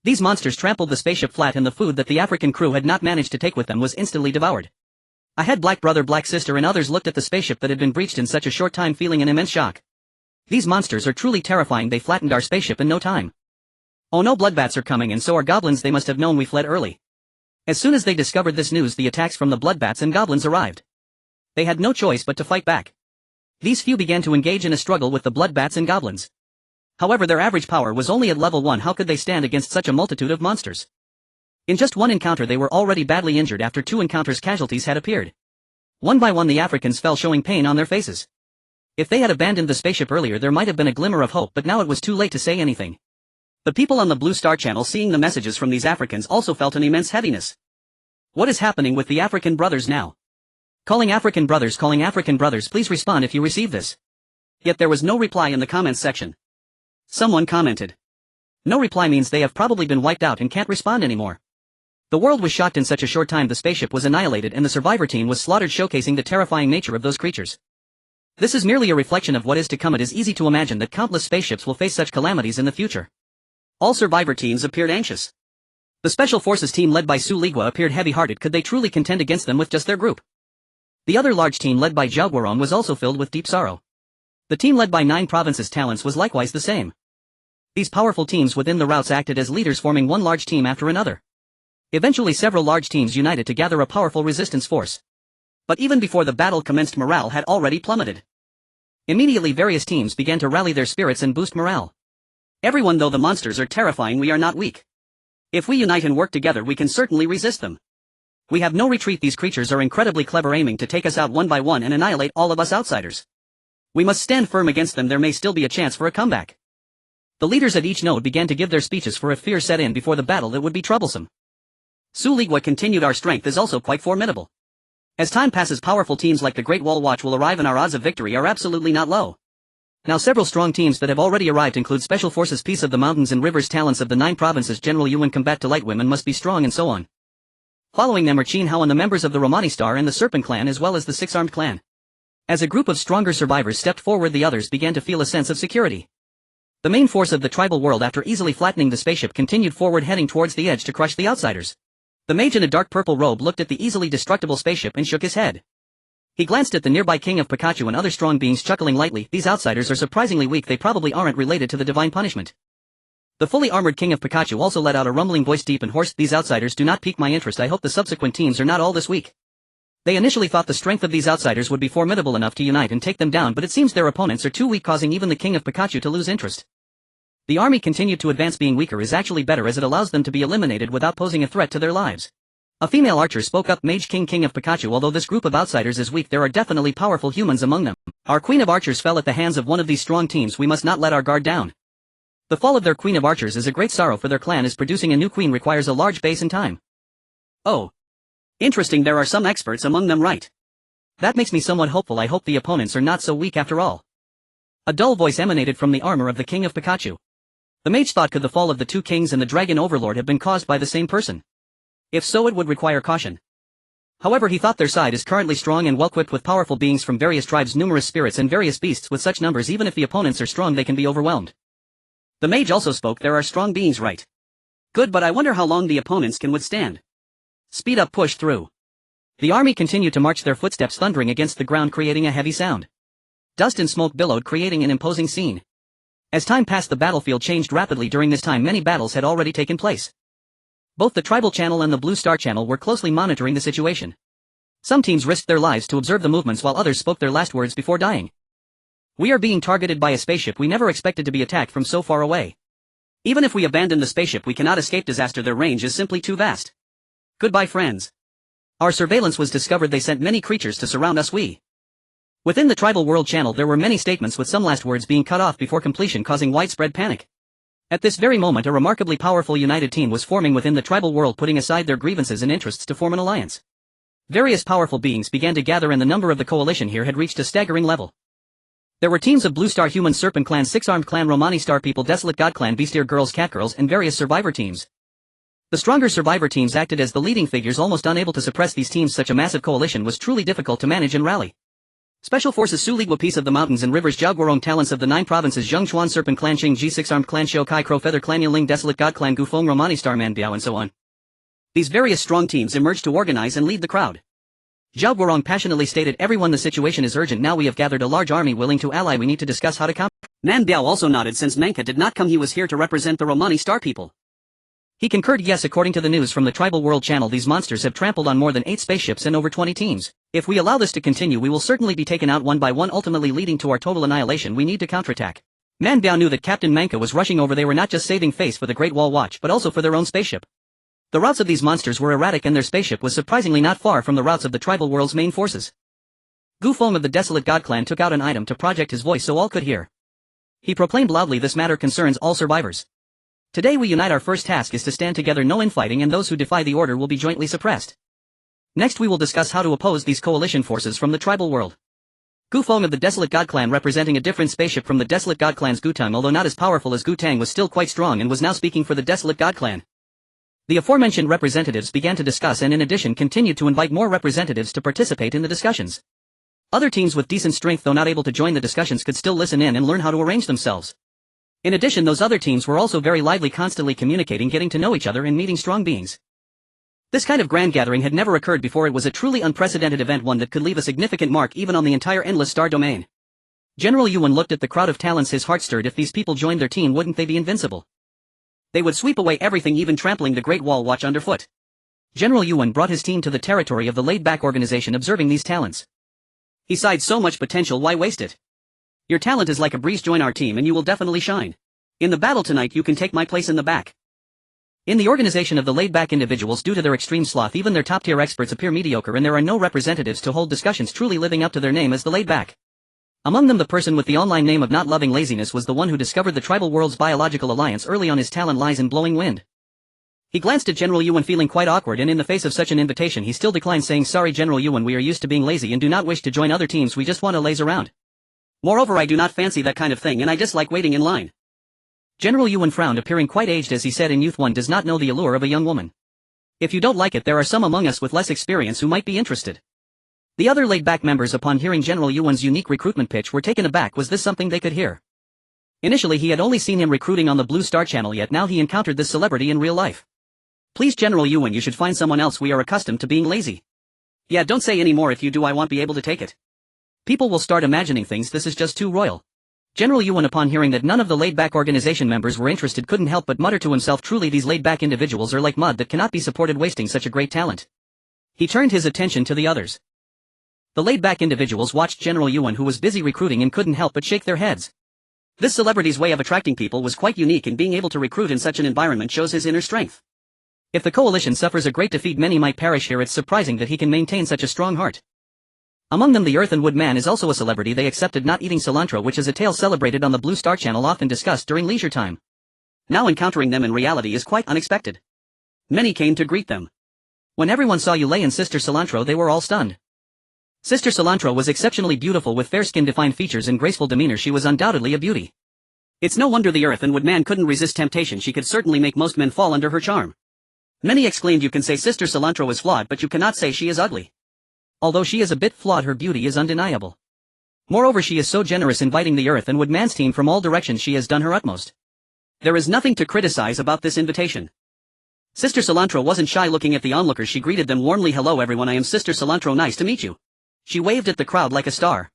These monsters trampled the spaceship flat and the food that the African crew had not managed to take with them was instantly devoured. Ahead, black brother, black sister and others looked at the spaceship that had been breached in such a short time, feeling an immense shock. These monsters are truly terrifying. They flattened our spaceship in no time. Oh no, bloodbats are coming, and so are goblins. They must have known we fled early. As soon as they discovered this news, the attacks from the bloodbats and goblins arrived. They had no choice but to fight back. These few began to engage in a struggle with the bloodbats and goblins. However, their average power was only at level 1. How could they stand against such a multitude of monsters? In just one encounter they were already badly injured. After 2 encounters casualties had appeared. One by one the Africans fell, showing pain on their faces. If they had abandoned the spaceship earlier there might have been a glimmer of hope, but now it was too late to say anything. The people on the Blue Star channel, seeing the messages from these Africans, also felt an immense heaviness. What is happening with the African brothers now? Calling African brothers, please respond if you receive this. Yet there was no reply in the comments section. Someone commented. No reply means they have probably been wiped out and can't respond anymore. The world was shocked. In such a short time the spaceship was annihilated and the survivor team was slaughtered, showcasing the terrifying nature of those creatures. This is merely a reflection of what is to come. It is easy to imagine that countless spaceships will face such calamities in the future. All survivor teams appeared anxious. The Special Forces team led by Su Ligua appeared heavy-hearted. Could they truly contend against them with just their group? The other large team led by Zhao Guoron was also filled with deep sorrow. The team led by 9 Provinces Talents was likewise the same. These powerful teams within the routes acted as leaders, forming one large team after another. Eventually several large teams united to gather a powerful resistance force. But even before the battle commenced morale had already plummeted. Immediately various teams began to rally their spirits and boost morale. Everyone, though the monsters are terrifying, we are not weak. If we unite and work together we can certainly resist them. We have no retreat. These creatures are incredibly clever, aiming to take us out one by one and annihilate all of us outsiders. We must stand firm against them. There may still be a chance for a comeback. The leaders at each node began to give their speeches, for if fear set in before the battle it would be troublesome. Su Ligua continued. Our strength is also quite formidable. As time passes powerful teams like the Great Wall Watch will arrive and our odds of victory are absolutely not low. Now several strong teams that have already arrived include Special Forces, Peace of the Mountains and Rivers, Talents of the 9 Provinces, General Yuan, Combat to Light, Women must be strong, and so on. Following them are Qin Hao and the members of the Romani Star and the Serpent Clan, as well as the 6-armed clan. As a group of stronger survivors stepped forward the others began to feel a sense of security. The main force of the tribal world, after easily flattening the spaceship, continued forward, heading towards the edge to crush the outsiders. The mage in a dark purple robe looked at the easily destructible spaceship and shook his head. He glanced at the nearby King of Pikachu and other strong beings, chuckling lightly. These outsiders are surprisingly weak. They probably aren't related to the divine punishment. The fully armored King of Pikachu also let out a rumbling voice, deep and hoarse. These outsiders do not pique my interest. I hope the subsequent teams are not all this weak. They initially thought the strength of these outsiders would be formidable enough to unite and take them down, but it seems their opponents are too weak, causing even the King of Pikachu to lose interest. The army continued to advance. Being weaker is actually better, as it allows them to be eliminated without posing a threat to their lives. A female archer spoke up. Mage King, King of Pikachu, although this group of outsiders is weak, there are definitely powerful humans among them. Our Queen of Archers fell at the hands of one of these strong teams. We must not let our guard down. The fall of their Queen of Archers is a great sorrow for their clan, as producing a new queen requires a large base and time. Oh. Interesting, there are some experts among them, right? That makes me somewhat hopeful. I hope the opponents are not so weak after all. A dull voice emanated from the armor of the King of Pikachu. The mage thought, could the fall of the two kings and the dragon overlord have been caused by the same person? If so, it would require caution. However, he thought their side is currently strong and well-equipped with powerful beings from various tribes, numerous spirits and various beasts. With such numbers, even if the opponents are strong, they can be overwhelmed. The mage also spoke. There are strong beings, right? Good, but I wonder how long the opponents can withstand. Speed up, push through. The army continued to march, their footsteps thundering against the ground, creating a heavy sound. Dust and smoke billowed, creating an imposing scene. As time passed, the battlefield changed rapidly. During this time, many battles had already taken place. Both the Tribal Channel and the Blue Star Channel were closely monitoring the situation. Some teams risked their lives to observe the movements, while others spoke their last words before dying. We are being targeted by a spaceship. We never expected to be attacked from so far away. Even if we abandon the spaceship, we cannot escape disaster. Their range is simply too vast. Goodbye, friends. Our surveillance was discovered. They sent many creatures to surround us. Within the Tribal World Channel, there were many statements, with some last words being cut off before completion, causing widespread panic. At this very moment, a remarkably powerful united team was forming within the tribal world, putting aside their grievances and interests to form an alliance. Various powerful beings began to gather, and the number of the coalition here had reached a staggering level. There were teams of Blue Star Human Serpent Clan, Six-Armed Clan, Romani Star People, Desolate God Clan, Beastier Girls, Cat Girls, and various survivor teams. The stronger survivor teams acted as the leading figures, almost unable to suppress these teams. Such a massive coalition was truly difficult to manage and rally. Special Forces Su Ligua, Peace of the Mountains and Rivers, Jiao Guorong, Talents of the 9 Provinces, Zhengchuan Serpent Clan, Qing Ji, Six-Armed Clan, Shou Kai Crow Feather Clan, Yiling, Desolate God Clan, Gufeng, Romani Star Man Biao, and so on. These various strong teams emerged to organize and lead the crowd. Jiao Guorong passionately stated, "Everyone, the situation is urgent now. We have gathered a large army willing to ally. We need to discuss how to counter." Man Biao also nodded. Since Manka did not come, he was here to represent the Romani Star People. He concurred. Yes, according to the news from the Tribal World Channel, these monsters have trampled on more than 8 spaceships and over 20 teams. If we allow this to continue, we will certainly be taken out one by one, ultimately leading to our total annihilation. We need to counterattack. Man Biao knew that Captain Manka was rushing over. They were not just saving face for the Great Wall Watch, but also for their own spaceship. The routes of these monsters were erratic, and their spaceship was surprisingly not far from the routes of the tribal world's main forces. Gufeng of the Desolate God Clan took out an item to project his voice so all could hear. He proclaimed loudly, "This matter concerns all survivors. Today we unite. Our first task is to stand together, no infighting, and those who defy the order will be jointly suppressed. Next we will discuss how to oppose these coalition forces from the tribal world." Gufeng of the Desolate God Clan, representing a different spaceship from the Desolate God Clan's Gutang, although not as powerful as Gutang, was still quite strong and was now speaking for the Desolate God Clan. The aforementioned representatives began to discuss, and in addition continued to invite more representatives to participate in the discussions. Other teams with decent strength, though not able to join the discussions, could still listen in and learn how to arrange themselves. In addition, those other teams were also very lively, constantly communicating, getting to know each other and meeting strong beings. This kind of grand gathering had never occurred before. It was a truly unprecedented event, one that could leave a significant mark even on the entire endless star domain. General Yuan looked at the crowd of talents, his heart stirred. If these people joined their team, wouldn't they be invincible? They would sweep away everything, even trampling the Great Wall Watch underfoot. General Yuan brought his team to the territory of the laid-back organization, observing these talents. He sighed, "So much potential, why waste it? Your talent is like a breeze. Join our team and you will definitely shine. In the battle tonight you can take my place in the back." In the organization of the laid-back individuals, due to their extreme sloth, even their top-tier experts appear mediocre, and there are no representatives to hold discussions truly living up to their name as the laid-back. Among them, the person with the online name of Not Loving Laziness was the one who discovered the tribal world's biological alliance early on. His talent lies in blowing wind. He glanced at General Yuan, feeling quite awkward, and in the face of such an invitation he still declined, saying, "Sorry General Yuan, we are used to being lazy and do not wish to join other teams. We just want to laze around. Moreover, I do not fancy that kind of thing, and I dislike waiting in line." General Yuan frowned, appearing quite aged as he said, "In youth one does not know the allure of a young woman. If you don't like it, there are some among us with less experience who might be interested." The other laid-back members, upon hearing General Yuan's unique recruitment pitch, were taken aback. Was this something they could hear? Initially he had only seen him recruiting on the Blue Star Channel, yet now he encountered this celebrity in real life. "Please General Yuan, you should find someone else. We are accustomed to being lazy." "Yeah, don't say any more. If you do, I won't be able to take it. People will start imagining things. This is just too royal." General Yuan, upon hearing that none of the laid-back organization members were interested, couldn't help but mutter to himself, "Truly these laid-back individuals are like mud that cannot be supported, wasting such a great talent." He turned his attention to the others. The laid-back individuals watched General Yuan, who was busy recruiting, and couldn't help but shake their heads. This celebrity's way of attracting people was quite unique, and being able to recruit in such an environment shows his inner strength. If the coalition suffers a great defeat, many might perish here. It's surprising that he can maintain such a strong heart. Among them the Earth and Wood Man is also a celebrity. They accepted not eating cilantro, which is a tale celebrated on the Blue Star Channel, often discussed during leisure time. Now encountering them in reality is quite unexpected. Many came to greet them. When everyone saw Yulei and Sister Cilantro, they were all stunned. Sister Cilantro was exceptionally beautiful with fair skin, defined features and graceful demeanor. She was undoubtedly a beauty. It's no wonder the Earth and Wood Man couldn't resist temptation. She could certainly make most men fall under her charm. Many exclaimed, "You can say Sister Cilantro is flawed, but you cannot say she is ugly." Although she is a bit flawed, her beauty is undeniable. Moreover, she is so generous, inviting the Earth and Wood Man's team from all directions. She has done her utmost. There is nothing to criticize about this invitation. Sister Cilantro wasn't shy looking at the onlookers. She greeted them warmly. "Hello everyone, I am Sister Cilantro, nice to meet you." She waved at the crowd like a star.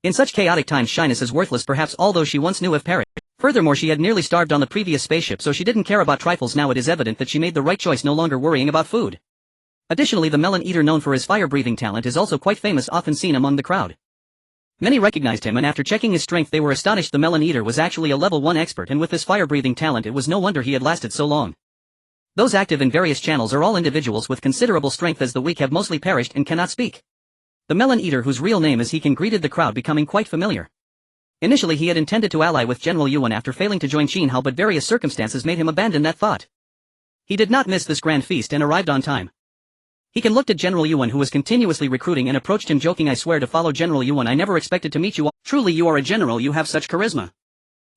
In such chaotic times shyness is worthless, perhaps although she once knew of perished. Furthermore, she had nearly starved on the previous spaceship, so she didn't care about trifles. Now it is evident that she made the right choice, no longer worrying about food. Additionally, the melon eater, known for his fire-breathing talent, is also quite famous, often seen among the crowd. Many recognized him, and after checking his strength they were astonished. The melon eater was actually a level 1 expert, and with this fire-breathing talent it was no wonder he had lasted so long. Those active in various channels are all individuals with considerable strength, as the weak have mostly perished and cannot speak. The melon eater, whose real name is Hekin, greeted the crowd, becoming quite familiar. Initially he had intended to ally with General Yuan after failing to join Qin Hao, but various circumstances made him abandon that thought. He did not miss this grand feast and arrived on time. Hekin looked at General Yuan, who was continuously recruiting, and approached him, joking, "I swear to follow General Yuan. I never expected to meet you all. Truly you are a general, you have such charisma."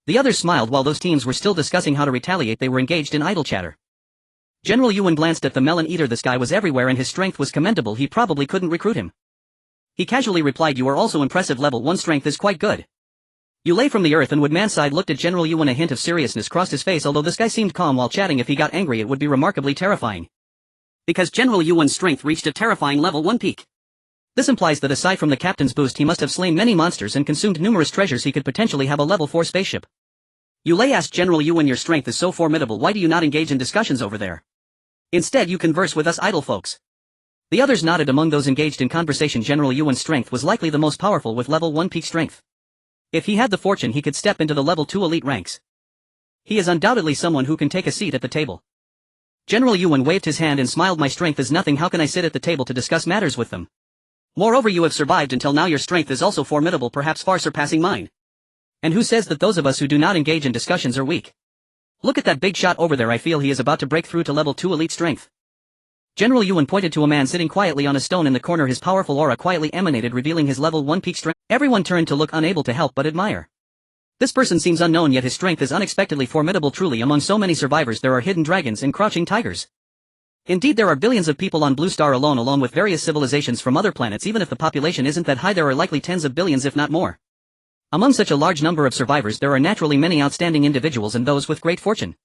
The others smiled. While those teams were still discussing how to retaliate, they were engaged in idle chatter. General Yuan glanced at the melon eater. This guy was everywhere and his strength was commendable. He probably couldn't recruit him. He casually replied, "You are also impressive. Level 1 strength is quite good." Yulei from the Earth and Wood Man side looked at General Yuan. A hint of seriousness crossed his face. Although this guy seemed calm while chatting, if he got angry it would be remarkably terrifying. Because General Yuan's strength reached a terrifying level 1 peak. This implies that aside from the captain's boost he must have slain many monsters and consumed numerous treasures. He could potentially have a level 4 spaceship. Yulei asked General Yuan, "Your strength is so formidable, why do you not engage in discussions over there? Instead you converse with us idle folks." The others nodded. Among those engaged in conversation, General Yuan's strength was likely the most powerful, with level 1 peak strength. If he had the fortune he could step into the level 2 elite ranks. He is undoubtedly someone who can take a seat at the table. General Yuan waved his hand and smiled, "My strength is nothing. How can I sit at the table to discuss matters with them? Moreover, you have survived until now. Your strength is also formidable, perhaps far surpassing mine. And who says that those of us who do not engage in discussions are weak? Look at that big shot over there. I feel he is about to break through to level 2 elite strength." General Yuan pointed to a man sitting quietly on a stone in the corner. His powerful aura quietly emanated, revealing his level 1 peak strength. Everyone turned to look, unable to help but admire. This person seems unknown, yet his strength is unexpectedly formidable. Truly, among so many survivors there are hidden dragons and crouching tigers. Indeed, there are billions of people on Blue Star alone, along with various civilizations from other planets. Even if the population isn't that high, there are likely tens of billions if not more. Among such a large number of survivors there are naturally many outstanding individuals and those with great fortune.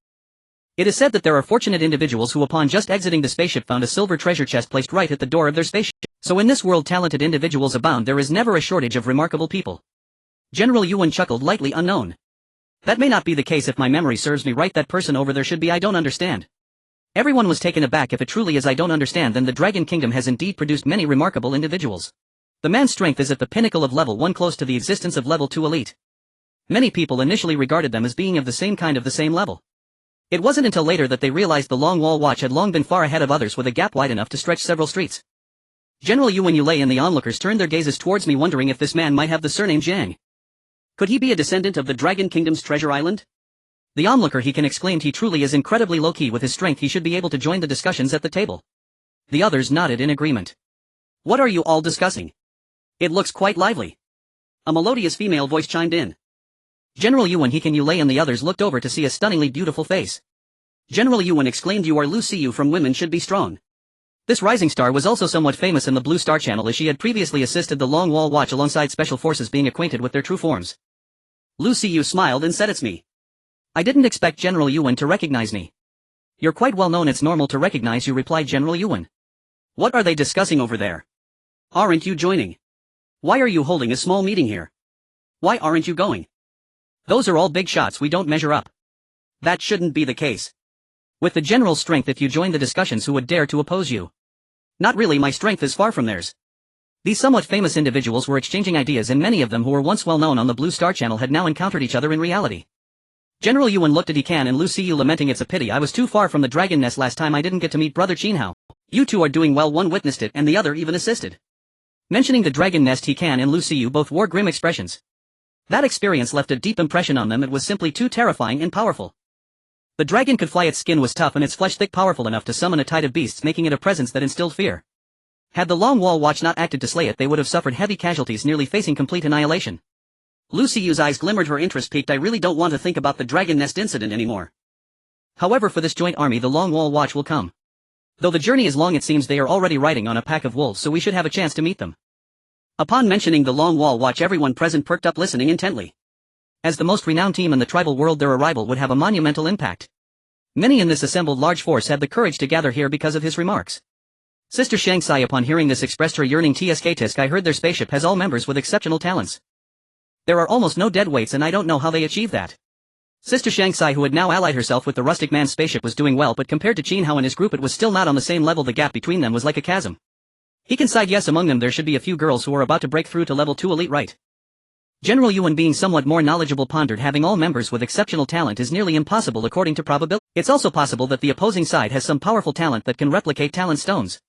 It is said that there are fortunate individuals who, upon just exiting the spaceship, found a silver treasure chest placed right at the door of their spaceship. So in this world talented individuals abound. There is never a shortage of remarkable people. General Yuan chuckled lightly. "Unknown? That may not be the case. If my memory serves me right, that person over there should be. I don't understand." Everyone was taken aback. If it truly is I don't understand, then the Dragon Kingdom has indeed produced many remarkable individuals. The man's strength is at the pinnacle of level 1, close to the existence of level 2 elite. Many people initially regarded them as being of the same kind, of the same level. It wasn't until later that they realized the Long Wall Watch had long been far ahead of others, with a gap wide enough to stretch several streets. General Yuan, Yulei and the onlookers turned their gazes towards me, wondering if this man might have the surname Jiang. Could he be a descendant of the Dragon Kingdom's treasure island? The onlooker Hekin exclaimed, "He truly is incredibly low-key. With his strength he should be able to join the discussions at the table." The others nodded in agreement. "What are you all discussing? It looks quite lively." A melodious female voice chimed in. General Yuan, Hekin, Yulei and the others looked over to see a stunningly beautiful face. General Yuan exclaimed, "You are Lu Siyu from Women Should Be Strong." This rising star was also somewhat famous in the Blue Star Channel, as she had previously assisted the Long Wall Watch alongside special forces, being acquainted with their true forms. Lu Siyu smiled and said, "It's me. I didn't expect General Yuan to recognize me." "You're quite well known. It's normal to recognize you," replied General Yuan. "What are they discussing over there? Aren't you joining? Why are you holding a small meeting here? Why aren't you going? Those are all big shots. We don't measure up. That shouldn't be the case. With the general's strength, if you join the discussions, who would dare to oppose you?" "Not really. My strength is far from theirs." These somewhat famous individuals were exchanging ideas, and many of them who were once well known on the Blue Star Channel had now encountered each other in reality. General Yuan looked at Hekan and Lu Siyu, lamenting, "It's a pity I was too far from the dragon nest last time. I didn't get to meet brother Qin Hao. You two are doing well." One witnessed it and the other even assisted. Mentioning the dragon nest, Qin and Lu Xiu both wore grim expressions. That experience left a deep impression on them. It was simply too terrifying and powerful. The dragon could fly, its skin was tough and its flesh thick, powerful enough to summon a tide of beasts, making it a presence that instilled fear. Had the Long Wall Watch not acted to slay it, they would have suffered heavy casualties, nearly facing complete annihilation. Lu Xiu's eyes glimmered, her interest peaked. I really don't want to think about the dragon nest incident anymore. However, for this joint army the Long Wall Watch will come. Though the journey is long, it seems they are already riding on a pack of wolves, so we should have a chance to meet them. Upon mentioning the Long Wall Watch, everyone present perked up, listening intently. As the most renowned team in the tribal world, their arrival would have a monumental impact. Many in this assembled large force had the courage to gather here because of his remarks. Sister Shanxi, upon hearing this, expressed her yearning. Tisk, I heard their spaceship has all members with exceptional talents. There are almost no dead weights, and I don't know how they achieve that. Sister Shanxi, who had now allied herself with the rustic man's spaceship, was doing well, but compared to Qin Hao and his group, it was still not on the same level. The gap between them was like a chasm. He can sighed. Yes, among them there should be a few girls who are about to break through to level 2 elite, right? General Yuan, being somewhat more knowledgeable, pondered. Having all members with exceptional talent is nearly impossible according to probability. It's also possible that the opposing side has some powerful talent that can replicate talent stones.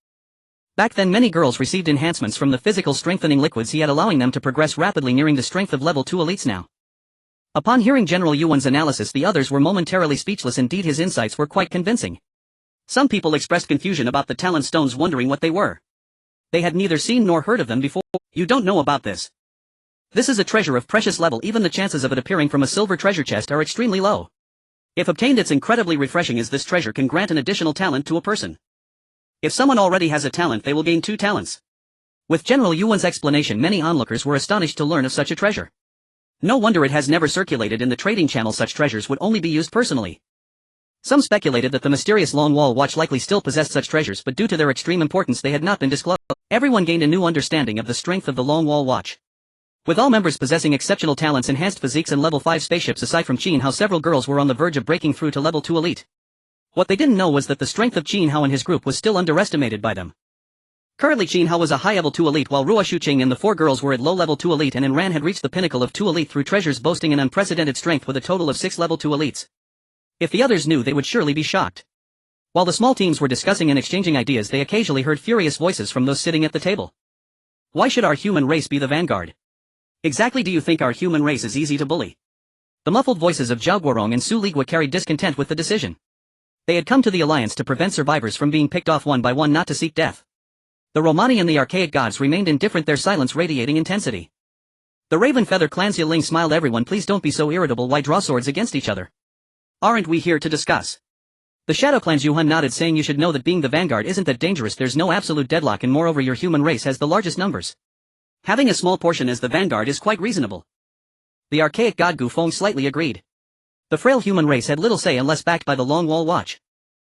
Back then many girls received enhancements from the physical strengthening liquids he had, allowing them to progress rapidly, nearing the strength of level 2 elites now. Upon hearing General Yuan's analysis, the others were momentarily speechless. Indeed, his insights were quite convincing. Some people expressed confusion about the talent stones, wondering what they were. They had neither seen nor heard of them before. You don't know about this. This is a treasure of precious level. Even the chances of it appearing from a silver treasure chest are extremely low. If obtained, it's incredibly refreshing, as this treasure can grant an additional talent to a person. If someone already has a talent, they will gain 2 talents. With General Yuan's explanation, many onlookers were astonished to learn of such a treasure. No wonder it has never circulated in the trading channel. Such treasures would only be used personally. Some speculated that the mysterious Long Wall Watch likely still possessed such treasures, but due to their extreme importance they had not been disclosed. Everyone gained a new understanding of the strength of the Long Wall Watch. With all members possessing exceptional talents, enhanced physiques, and level 5 spaceships, aside from Qin Hao, several girls were on the verge of breaking through to level 2 elite. What they didn't know was that the strength of Qin Hao and his group was still underestimated by them. Currently Qin Hao was a high level 2 elite, while Ruo Shuqing and the 4 girls were at low level 2 elite, and Ran had reached the pinnacle of 2 elite through treasures, boasting an unprecedented strength with a total of 6 level 2 elites. If the others knew, they would surely be shocked. While the small teams were discussing and exchanging ideas, they occasionally heard furious voices from those sitting at the table. Why should our human race be the vanguard? Exactly do you think our human race is easy to bully? The muffled voices of Zhao Guorong and Su Ligua carried discontent with the decision. They had come to the alliance to prevent survivors from being picked off one by one, not to seek death. The Romani and the archaic gods remained indifferent, their silence radiating intensity. The Raven Feather clan Xialing smiled. Everyone, please don't be so irritable. Why draw swords against each other? Aren't we here to discuss? The Shadow clan's Yuhan nodded, saying you should know that being the vanguard isn't that dangerous. There's no absolute deadlock, and moreover your human race has the largest numbers. Having a small portion as the vanguard is quite reasonable. The archaic god Gu Feng slightly agreed. The frail human race had little say unless backed by the Long Wall Watch.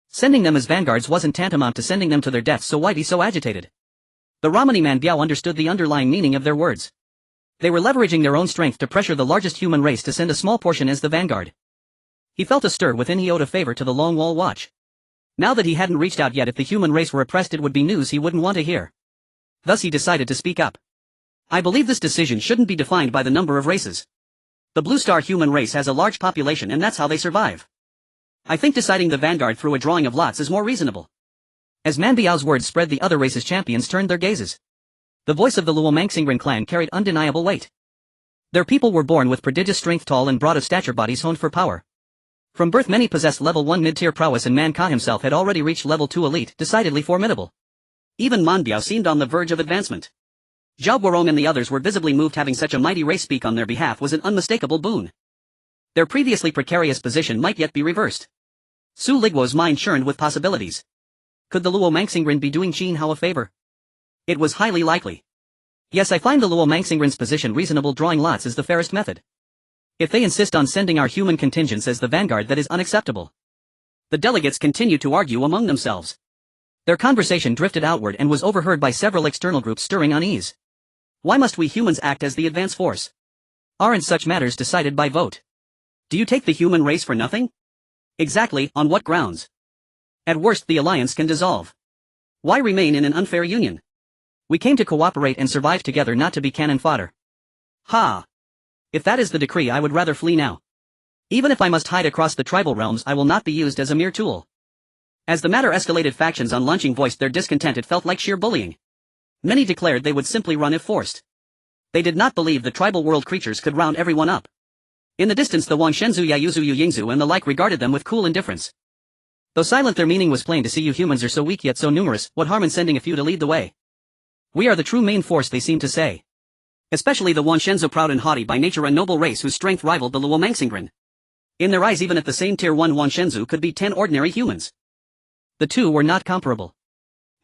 Sending them as vanguards wasn't tantamount to sending them to their deaths, so why be so agitated? The Romani man Biao understood the underlying meaning of their words. They were leveraging their own strength to pressure the largest human race to send a small portion as the vanguard. He felt a stir within. He owed a favor to the Long Wall Watch. Now that he hadn't reached out yet, if the human race were oppressed, it would be news he wouldn't want to hear. Thus he decided to speak up. I believe this decision shouldn't be defined by the number of races. The Blue Star human race has a large population, and that's how they survive. I think deciding the vanguard through a drawing of lots is more reasonable. As Man Biao's words spread, the other races' champions turned their gazes. The voice of the Luo Mangxingren clan carried undeniable weight. Their people were born with prodigious strength, tall and broad of stature, bodies honed for power. From birth many possessed level 1 mid-tier prowess, and Man Ka himself had already reached level 2 elite, decidedly formidable. Even Man Biao seemed on the verge of advancement. Zhao Guorong and the others were visibly moved. Having such a mighty race speak on their behalf was an unmistakable boon. Their previously precarious position might yet be reversed. Su Liguo's mind churned with possibilities. Could the Luo Mangxingren be doing Qin Hao a favor? It was highly likely. Yes, I find the Luo Mangxingren's position reasonable. Drawing lots is the fairest method. If they insist on sending our human contingents as the vanguard, that is unacceptable. The delegates continued to argue among themselves. Their conversation drifted outward and was overheard by several external groups, stirring unease. Why must we humans act as the advance force? Aren't such matters decided by vote? Do you take the human race for nothing? Exactly, on what grounds? At worst the alliance can dissolve. Why remain in an unfair union? We came to cooperate and survive together, not to be cannon fodder. Ha! If that is the decree, I would rather flee now. Even if I must hide across the tribal realms, I will not be used as a mere tool. As the matter escalated, factions on launching voiced their discontent. It felt like sheer bullying. Many declared they would simply run if forced. They did not believe the tribal world creatures could round everyone up. In the distance the Wanshenzu Yayuzu Yingzu and the like regarded them with cool indifference. Though silent their meaning was plain to see. You humans are so weak yet so numerous, what harm in sending a few to lead the way? We are the true main force, they seem to say. Especially the Wanshenzu, proud and haughty by nature, a noble race whose strength rivaled the Luomangsingren. In their eyes even at the same tier 1 Wanshenzu could be 10 ordinary humans. The two were not comparable.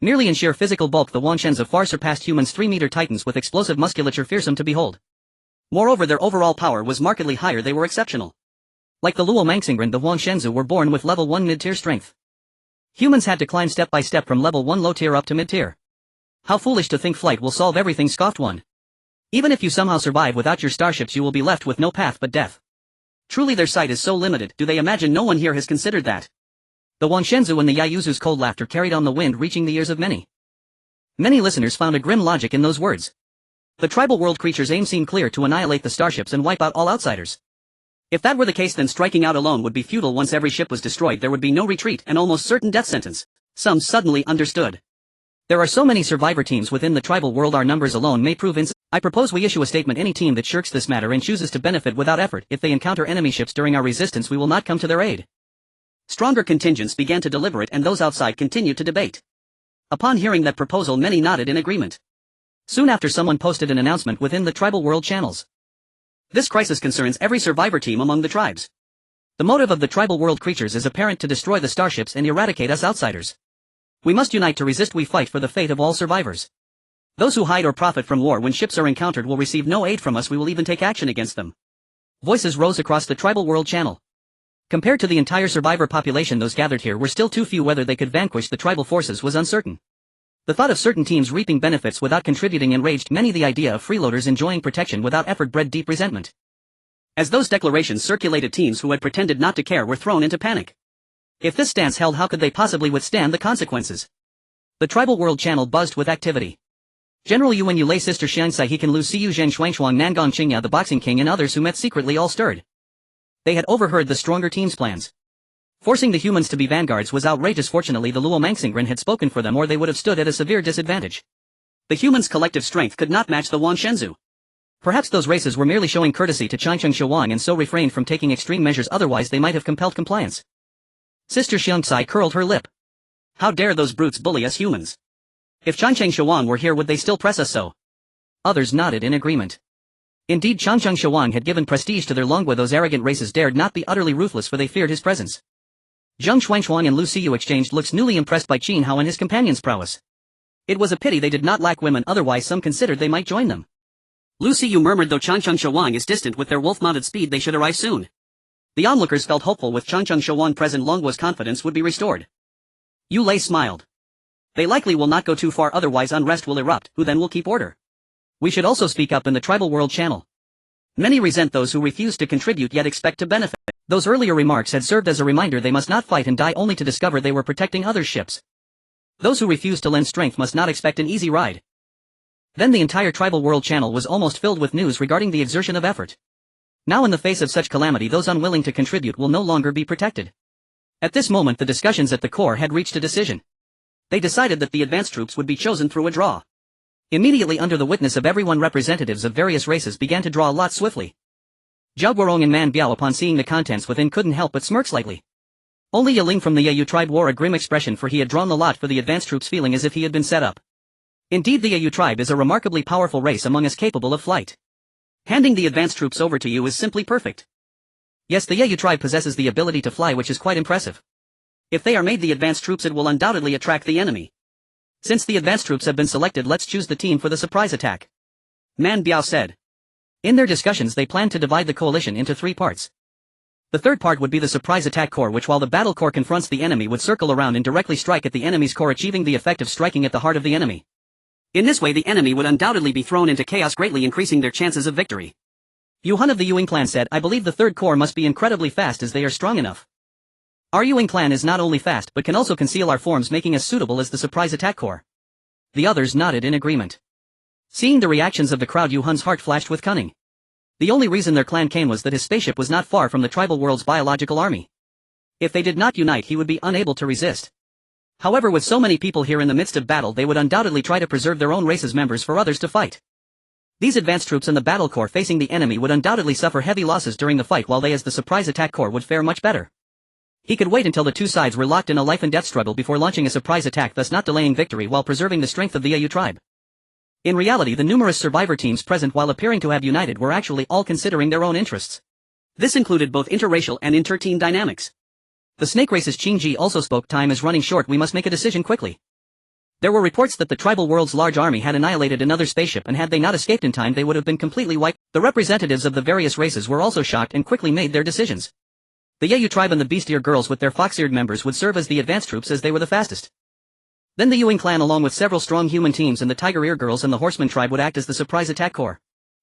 Merely in sheer physical bulk the Wanshenzu far surpassed humans, 3-meter titans with explosive musculature fearsome to behold. Moreover their overall power was markedly higher, they were exceptional. Like the Luomangsingren, the Wanshenzu were born with level 1 mid-tier strength. Humans had to climb step by step from level 1 low tier up to mid-tier. How foolish to think flight will solve everything, scoffed one. Even if you somehow survive without your starships you will be left with no path but death. Truly their sight is so limited, do they imagine no one here has considered that? The Wanshenzu and the Yayuzu's cold laughter carried on the wind, reaching the ears of many. Many listeners found a grim logic in those words. The tribal world creatures' aim seemed clear: to annihilate the starships and wipe out all outsiders. If that were the case then striking out alone would be futile. Once every ship was destroyed there would be no retreat, an almost certain death sentence. Some suddenly understood. There are so many survivor teams within the tribal world, our numbers alone may prove insufficient. I propose we issue a statement: any team that shirks this matter and chooses to benefit without effort, if they encounter enemy ships during our resistance we will not come to their aid. Stronger contingents began to deliberate and those outside continued to debate. Upon hearing that proposal many nodded in agreement. Soon after someone posted an announcement within the tribal world channels. This crisis concerns every survivor team among the tribes. The motive of the tribal world creatures is apparent: to destroy the starships and eradicate us outsiders. We must unite to resist. We fight for the fate of all survivors. Those who hide or profit from war when ships are encountered will receive no aid from us. We will even take action against them. Voices rose across the tribal world channel. Compared to the entire survivor population, those gathered here were still too few. Whether they could vanquish the tribal forces was uncertain. The thought of certain teams reaping benefits without contributing enraged many. The idea of freeloaders enjoying protection without effort bred deep resentment. As those declarations circulated, teams who had pretended not to care were thrown into panic. If this stance held, how could they possibly withstand the consequences? The tribal world channel buzzed with activity. General Yuan Yulei, Sister Xiang Sai He Can Lu Siyu Zhen Shuangshuang Nangang Qingya, the Boxing King, and others who met secretly all stirred. They had overheard the stronger team's plans. Forcing the humans to be vanguards was outrageous. Fortunately the Luomangsingren had spoken for them, or they would have stood at a severe disadvantage. The humans' collective strength could not match the Wanshenzu. Perhaps those races were merely showing courtesy to Changcheng Shuang and so refrained from taking extreme measures, otherwise they might have compelled compliance. Sister Xiang Sai curled her lip. How dare those brutes bully us humans? If Changcheng Shuang were here would they still press us so? Others nodded in agreement. Indeed, Changcheng Shuang had given prestige to their Longwa. Those arrogant races dared not be utterly ruthless, for they feared his presence. Zheng Shuangshuang and Lu Siyu exchanged looks, newly impressed by Qin Hao and his companion's prowess. It was a pity they did not lack women, otherwise some considered they might join them. Lu Siyu murmured, though Changcheng Shuang is distant with their wolf-mounted speed they should arrive soon. The onlookers felt hopeful. With Changcheng Shuang present, Longwa's confidence would be restored. Yu Lei smiled. They likely will not go too far, otherwise unrest will erupt. Who then will keep order? We should also speak up in the tribal world channel. Many resent those who refuse to contribute yet expect to benefit. Those earlier remarks had served as a reminder they must not fight and die only to discover they were protecting others' ships. Those who refuse to lend strength must not expect an easy ride. Then the entire tribal world channel was almost filled with news regarding the exertion of effort. Now in the face of such calamity those unwilling to contribute will no longer be protected. At this moment the discussions at the core had reached a decision. They decided that the advanced troops would be chosen through a draw. Immediately under the witness of everyone, representatives of various races began to draw a lot swiftly. Zhao Guorong and Man Biao, upon seeing the contents within, couldn't help but smirk slightly. Only Yaling from the Yayu tribe wore a grim expression, for he had drawn the lot for the advanced troops, feeling as if he had been set up. Indeed, the Yayu tribe is a remarkably powerful race among us, capable of flight. Handing the advanced troops over to you is simply perfect. Yes, the Yayu tribe possesses the ability to fly, which is quite impressive. If they are made the advanced troops it will undoubtedly attract the enemy. Since the advanced troops have been selected, let's choose the team for the surprise attack. Man Biao said. In their discussions they planned to divide the coalition into 3 parts. The third part would be the surprise attack corps, which while the battle corps confronts the enemy would circle around and directly strike at the enemy's core, achieving the effect of striking at the heart of the enemy. In this way the enemy would undoubtedly be thrown into chaos, greatly increasing their chances of victory. Yu Hun of the Yuing clan said, I believe the third corps must be incredibly fast, as they are strong enough. Our Yuing clan is not only fast but can also conceal our forms, making us suitable as the surprise attack corps. The others nodded in agreement. Seeing the reactions of the crowd, Yu Hun's heart flashed with cunning. The only reason their clan came was that his spaceship was not far from the tribal world's biological army. If they did not unite he would be unable to resist. However, with so many people here in the midst of battle, they would undoubtedly try to preserve their own race's members for others to fight. These advanced troops and the battle corps facing the enemy would undoubtedly suffer heavy losses during the fight, while they as the surprise attack corps would fare much better. He could wait until the two sides were locked in a life and death struggle before launching a surprise attack, thus not delaying victory while preserving the strength of the Au tribe. In reality, the numerous survivor teams present, while appearing to have united, were actually all considering their own interests. This included both interracial and inter-team dynamics. The snake race's Qin Ji also spoke. Time is running short, we must make a decision quickly. There were reports that the tribal world's large army had annihilated another spaceship, and had they not escaped in time they would have been completely wiped. The representatives of the various races were also shocked and quickly made their decisions. The Yeu tribe and the Beast-Ear girls with their fox-eared members would serve as the advanced troops, as they were the fastest. Then the Yuing clan along with several strong human teams and the Tiger-Ear girls and the Horseman tribe would act as the surprise attack corps.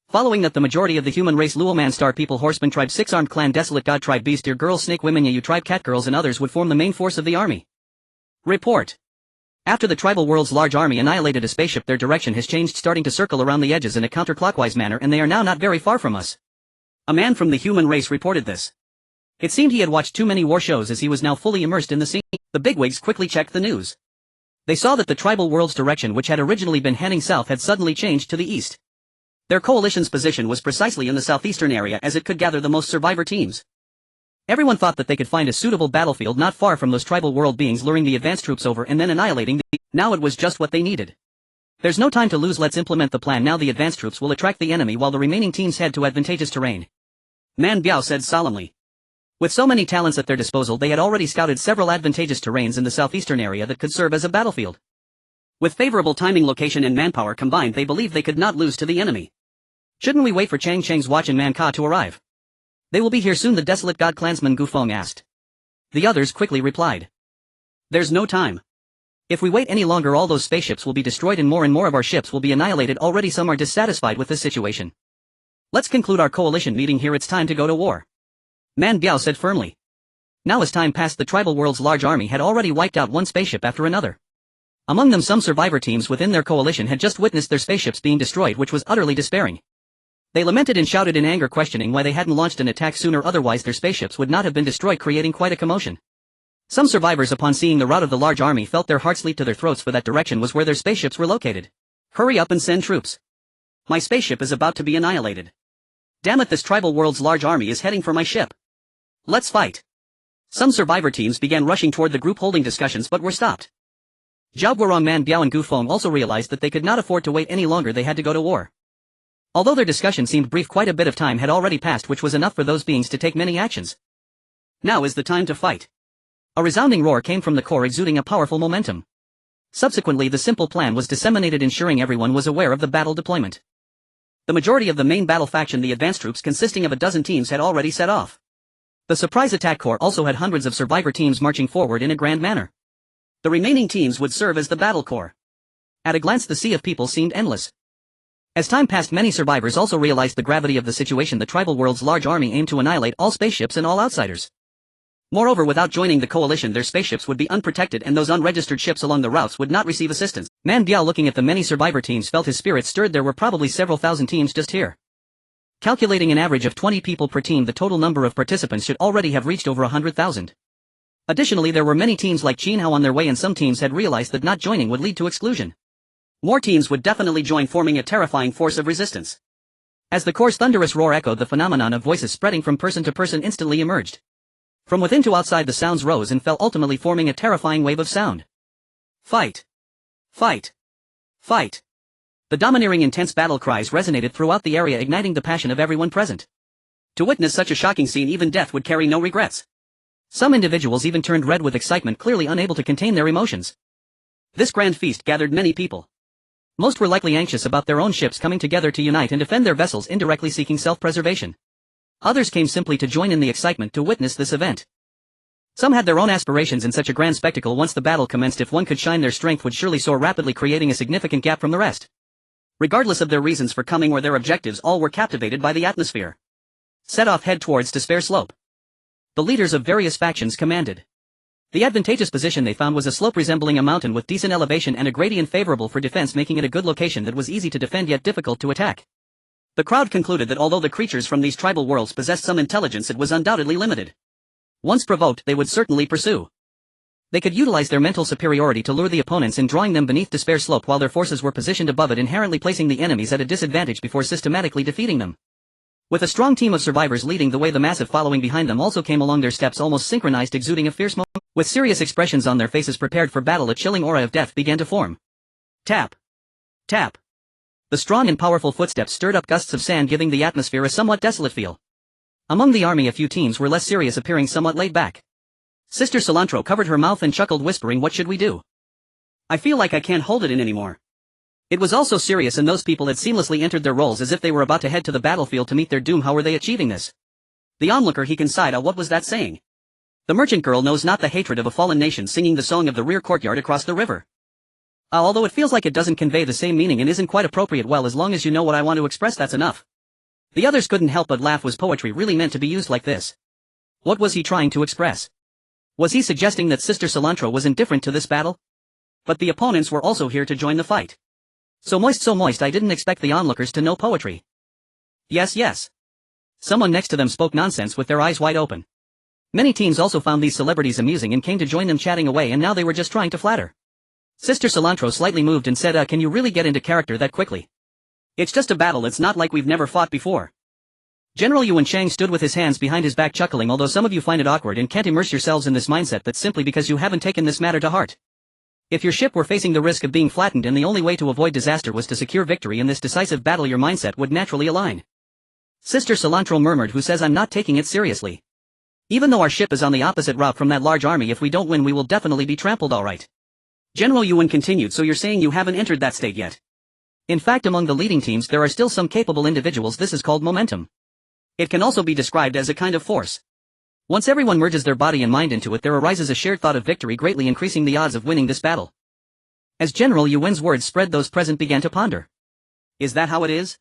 Following that, the majority of the human race, Luoman Star people, Horseman tribe, Six-Armed clan, Desolate God tribe, Beast-Ear girls, Snake women, Yeu tribe, Cat girls and others would form the main force of the army. Report. After the tribal world's large army annihilated a spaceship, their direction has changed, starting to circle around the edges in a counterclockwise manner, and they are now not very far from us. A man from the human race reported this. It seemed he had watched too many war shows, as he was now fully immersed in the scene. The bigwigs quickly checked the news. They saw that the tribal world's direction, which had originally been heading south, had suddenly changed to the east. Their coalition's position was precisely in the southeastern area, as it could gather the most survivor teams. Everyone thought that they could find a suitable battlefield not far from those tribal world beings, luring the advanced troops over and then annihilating them. Now it was just what they needed. There's no time to lose, let's implement the plan now. The advanced troops will attract the enemy while the remaining teams head to advantageous terrain. Man Biao said solemnly. With so many talents at their disposal, they had already scouted several advantageous terrains in the southeastern area that could serve as a battlefield. With favorable timing, location and manpower combined, they believed they could not lose to the enemy. Shouldn't we wait for Chang Cheng's watch and Man Ka to arrive? They will be here soon, the Desolate God clansman Gu Feng asked. The others quickly replied. There's no time. If we wait any longer, all those spaceships will be destroyed and more of our ships will be annihilated. Already some are dissatisfied with this situation. Let's conclude our coalition meeting here, it's time to go to war. Man Biao said firmly. Now as time passed, the tribal world's large army had already wiped out one spaceship after another. Among them, some survivor teams within their coalition had just witnessed their spaceships being destroyed, which was utterly despairing. They lamented and shouted in anger, questioning why they hadn't launched an attack sooner, otherwise their spaceships would not have been destroyed, creating quite a commotion. Some survivors, upon seeing the rout of the large army, felt their hearts leap to their throats, for that direction was where their spaceships were located. Hurry up and send troops. My spaceship is about to be annihilated. Damn it, this tribal world's large army is heading for my ship. Let's fight. Some survivor teams began rushing toward the group, holding discussions, but were stopped. Zhao Guorong, Man Biao and Gu Feng also realized that they could not afford to wait any longer, they had to go to war. Although their discussion seemed brief, quite a bit of time had already passed, which was enough for those beings to take many actions. Now is the time to fight. A resounding roar came from the core, exuding a powerful momentum. Subsequently, the simple plan was disseminated, ensuring everyone was aware of the battle deployment. The majority of the main battle faction, the advanced troops consisting of a dozen teams, had already set off. The surprise attack corps also had hundreds of survivor teams marching forward in a grand manner. The remaining teams would serve as the battle corps. At a glance, the sea of people seemed endless. As time passed, many survivors also realized the gravity of the situation. The tribal world's large army aimed to annihilate all spaceships and all outsiders. Moreover, without joining the coalition, their spaceships would be unprotected and those unregistered ships along the routes would not receive assistance. Man Biao, looking at the many survivor teams, felt his spirits stirred. There were probably several thousand teams just here. Calculating an average of 20 people per team, the total number of participants should already have reached over 100,000. Additionally, there were many teams like Qin Hao on their way, and some teams had realized that not joining would lead to exclusion. More teams would definitely join, forming a terrifying force of resistance. As the core's thunderous roar echoed, the phenomenon of voices spreading from person to person instantly emerged. From within to outside, the sounds rose and fell, ultimately forming a terrifying wave of sound. Fight! Fight! Fight! The domineering, intense battle cries resonated throughout the area, igniting the passion of everyone present. To witness such a shocking scene, even death would carry no regrets. Some individuals even turned red with excitement, clearly unable to contain their emotions. This grand feast gathered many people. Most were likely anxious about their own ships coming together to unite and defend their vessels, indirectly seeking self-preservation. Others came simply to join in the excitement to witness this event. Some had their own aspirations in such a grand spectacle. Once the battle commenced, if one could shine, their strength would surely soar rapidly, creating a significant gap from the rest. Regardless of their reasons for coming or their objectives, all were captivated by the atmosphere. Set off, head towards Despair Slope. The leaders of various factions commanded. The advantageous position they found was a slope resembling a mountain with decent elevation and a gradient favorable for defense, making it a good location that was easy to defend yet difficult to attack. The crowd concluded that although the creatures from these tribal worlds possessed some intelligence, it was undoubtedly limited. Once provoked, they would certainly pursue. They could utilize their mental superiority to lure the opponents in drawing them beneath despair slope while their forces were positioned above it, inherently placing the enemies at a disadvantage before systematically defeating them. With a strong team of survivors leading the way, the massive following behind them also came along their steps almost synchronized, exuding a fierce moment. With serious expressions on their faces prepared for battle, a chilling aura of death began to form. Tap. Tap. The strong and powerful footsteps stirred up gusts of sand, giving the atmosphere a somewhat desolate feel. Among the army, a few teams were less serious, appearing somewhat laid back. Sister Cilantro covered her mouth and chuckled, whispering, "What should we do? I feel like I can't hold it in anymore." It was all so serious, and those people had seamlessly entered their roles as if they were about to head to the battlefield to meet their doom. How were they achieving this? The onlooker, he sighed. What was that saying? The merchant girl knows not the hatred of a fallen nation, singing the song of the rear courtyard across the river. Although it feels like it doesn't convey the same meaning and isn't quite appropriate. Well, as long as you know what I want to express, that's enough. The others couldn't help but laugh. Was poetry really meant to be used like this? What was he trying to express? Was he suggesting that Sister Cilantro was indifferent to this battle? But the opponents were also here to join the fight. So moist, I didn't expect the onlookers to know poetry. Yes. Someone next to them spoke nonsense with their eyes wide open. Many teams also found these celebrities amusing and came to join them chatting away, and now they were just trying to flatter. Sister Cilantro slightly moved and said, can you really get into character that quickly? It's just a battle, it's not like we've never fought before. General Yuan Chang stood with his hands behind his back chuckling. Although some of you find it awkward and can't immerse yourselves in this mindset, that's simply because you haven't taken this matter to heart. If your ship were facing the risk of being flattened and the only way to avoid disaster was to secure victory in this decisive battle, your mindset would naturally align. Sister Cilantro murmured, "Who says I'm not taking it seriously? Even though our ship is on the opposite route from that large army, if we don't win we will definitely be trampled, alright." General Yuan continued, "So you're saying you haven't entered that state yet? In fact, among the leading teams there are still some capable individuals. This is called momentum. It can also be described as a kind of force. Once everyone merges their body and mind into it, there arises a shared thought of victory, greatly increasing the odds of winning this battle." As General Yuan's words spread, those present began to ponder. Is that how it is?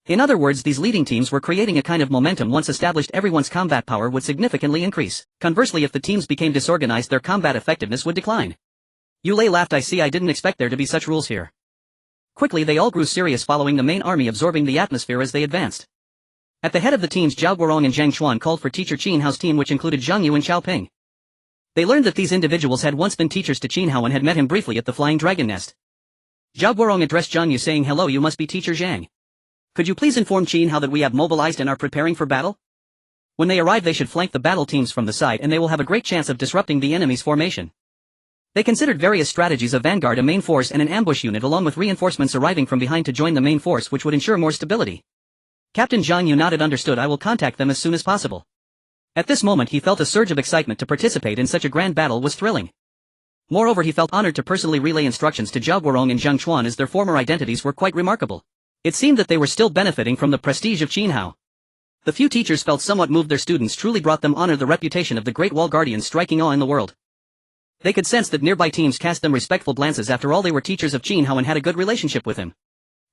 In other words, these leading teams were creating a kind of momentum. Once established, everyone's combat power would significantly increase. Conversely, if the teams became disorganized, their combat effectiveness would decline. Yulei laughed. "I see, I didn't expect there to be such rules here." Quickly they all grew serious, following the main army, absorbing the atmosphere as they advanced. At the head of the teams, Zhao Guorong and Zhang Chuan called for teacher Qin Hao's team, which included Zhang Yu and Xiao Ping. They learned that these individuals had once been teachers to Qin Hao and had met him briefly at the Flying Dragon Nest. Zhao Guorong addressed Zhang Yu, saying, "Hello, you must be teacher Zhang. Could you please inform Qin Hao that we have mobilized and are preparing for battle? When they arrive they should flank the battle teams from the side, and they will have a great chance of disrupting the enemy's formation." They considered various strategies: a vanguard, a main force, and an ambush unit, along with reinforcements arriving from behind to join the main force, which would ensure more stability. Captain Zhang Yu nodded. "Understood, I will contact them as soon as possible." At this moment he felt a surge of excitement. To participate in such a grand battle was thrilling. Moreover, he felt honored to personally relay instructions to Zhao Guorong and Zhang Chuan, as their former identities were quite remarkable. It seemed that they were still benefiting from the prestige of Qin Hao. The few teachers felt somewhat moved. Their students truly brought them honor, the reputation of the Great Wall Guardians striking awe in the world. They could sense that nearby teams cast them respectful glances. After all, they were teachers of Qin Hao and had a good relationship with him.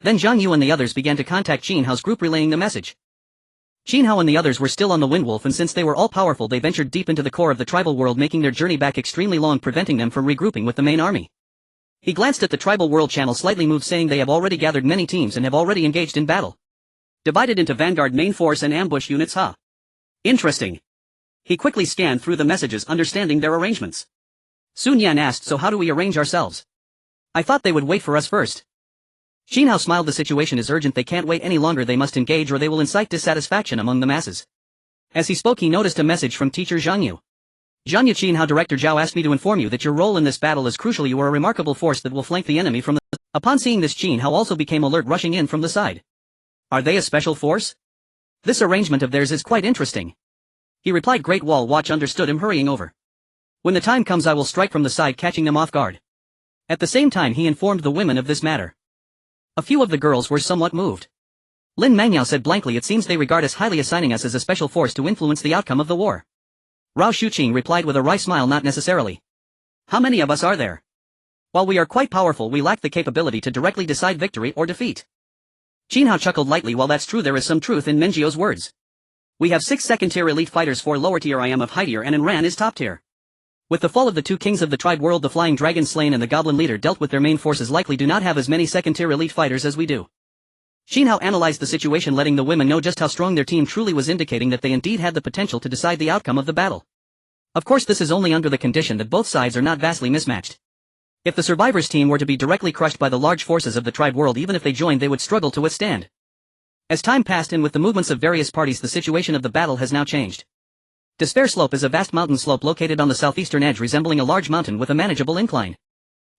Then Zhang Yu and the others began to contact Qin Hao's group, relaying the message. Qin Hao and the others were still on the Windwolf, and since they were all powerful they ventured deep into the core of the tribal world, making their journey back extremely long, preventing them from regrouping with the main army. He glanced at the tribal world channel, slightly moved, saying, "They have already gathered many teams and have already engaged in battle. Divided into vanguard, main force, and ambush units, huh? Interesting." He quickly scanned through the messages, understanding their arrangements. Sun Yan asked, "So how do we arrange ourselves? I thought they would wait for us first." Qin Hao smiled. "The situation is urgent, they can't wait any longer, they must engage or they will incite dissatisfaction among the masses." As he spoke he noticed a message from teacher Zhang Yu. "Zhang Yu, Qin Hao Director Zhao asked me to inform you that your role in this battle is crucial. You are a remarkable force that will flank the enemy from the..." Upon seeing this, Qin Hao also became alert, rushing in from the side. "Are they a special force? This arrangement of theirs is quite interesting." He replied. Great Wall Watch understood him, hurrying over. "When the time comes I will strike from the side, catching them off guard." At the same time he informed the women of this matter. A few of the girls were somewhat moved. Lin Mangyao said blankly, "It seems they regard us highly, assigning us as a special force to influence the outcome of the war." Rao Shuqing replied with a wry smile, "Not necessarily. How many of us are there? While we are quite powerful we lack the capability to directly decide victory or defeat." Qin Hao chuckled lightly. "While that's true, there is some truth in Menjio's words. We have 6 second-tier elite fighters, 4 lower tier, I am of high tier, and Enran is top tier. With the fall of the 2 kings of the tribe world, the Flying Dragon slain and the Goblin leader dealt with, their main forces likely do not have as many second-tier elite fighters as we do." Qin Hao analyzed the situation, letting the women know just how strong their team truly was, indicating that they indeed had the potential to decide the outcome of the battle. Of course this is only under the condition that both sides are not vastly mismatched. If the survivors team were to be directly crushed by the large forces of the tribe world, even if they joined, they would struggle to withstand. As time passed and with the movements of various parties, the situation of the battle has now changed. Despair Slope is a vast mountain slope located on the southeastern edge, resembling a large mountain with a manageable incline.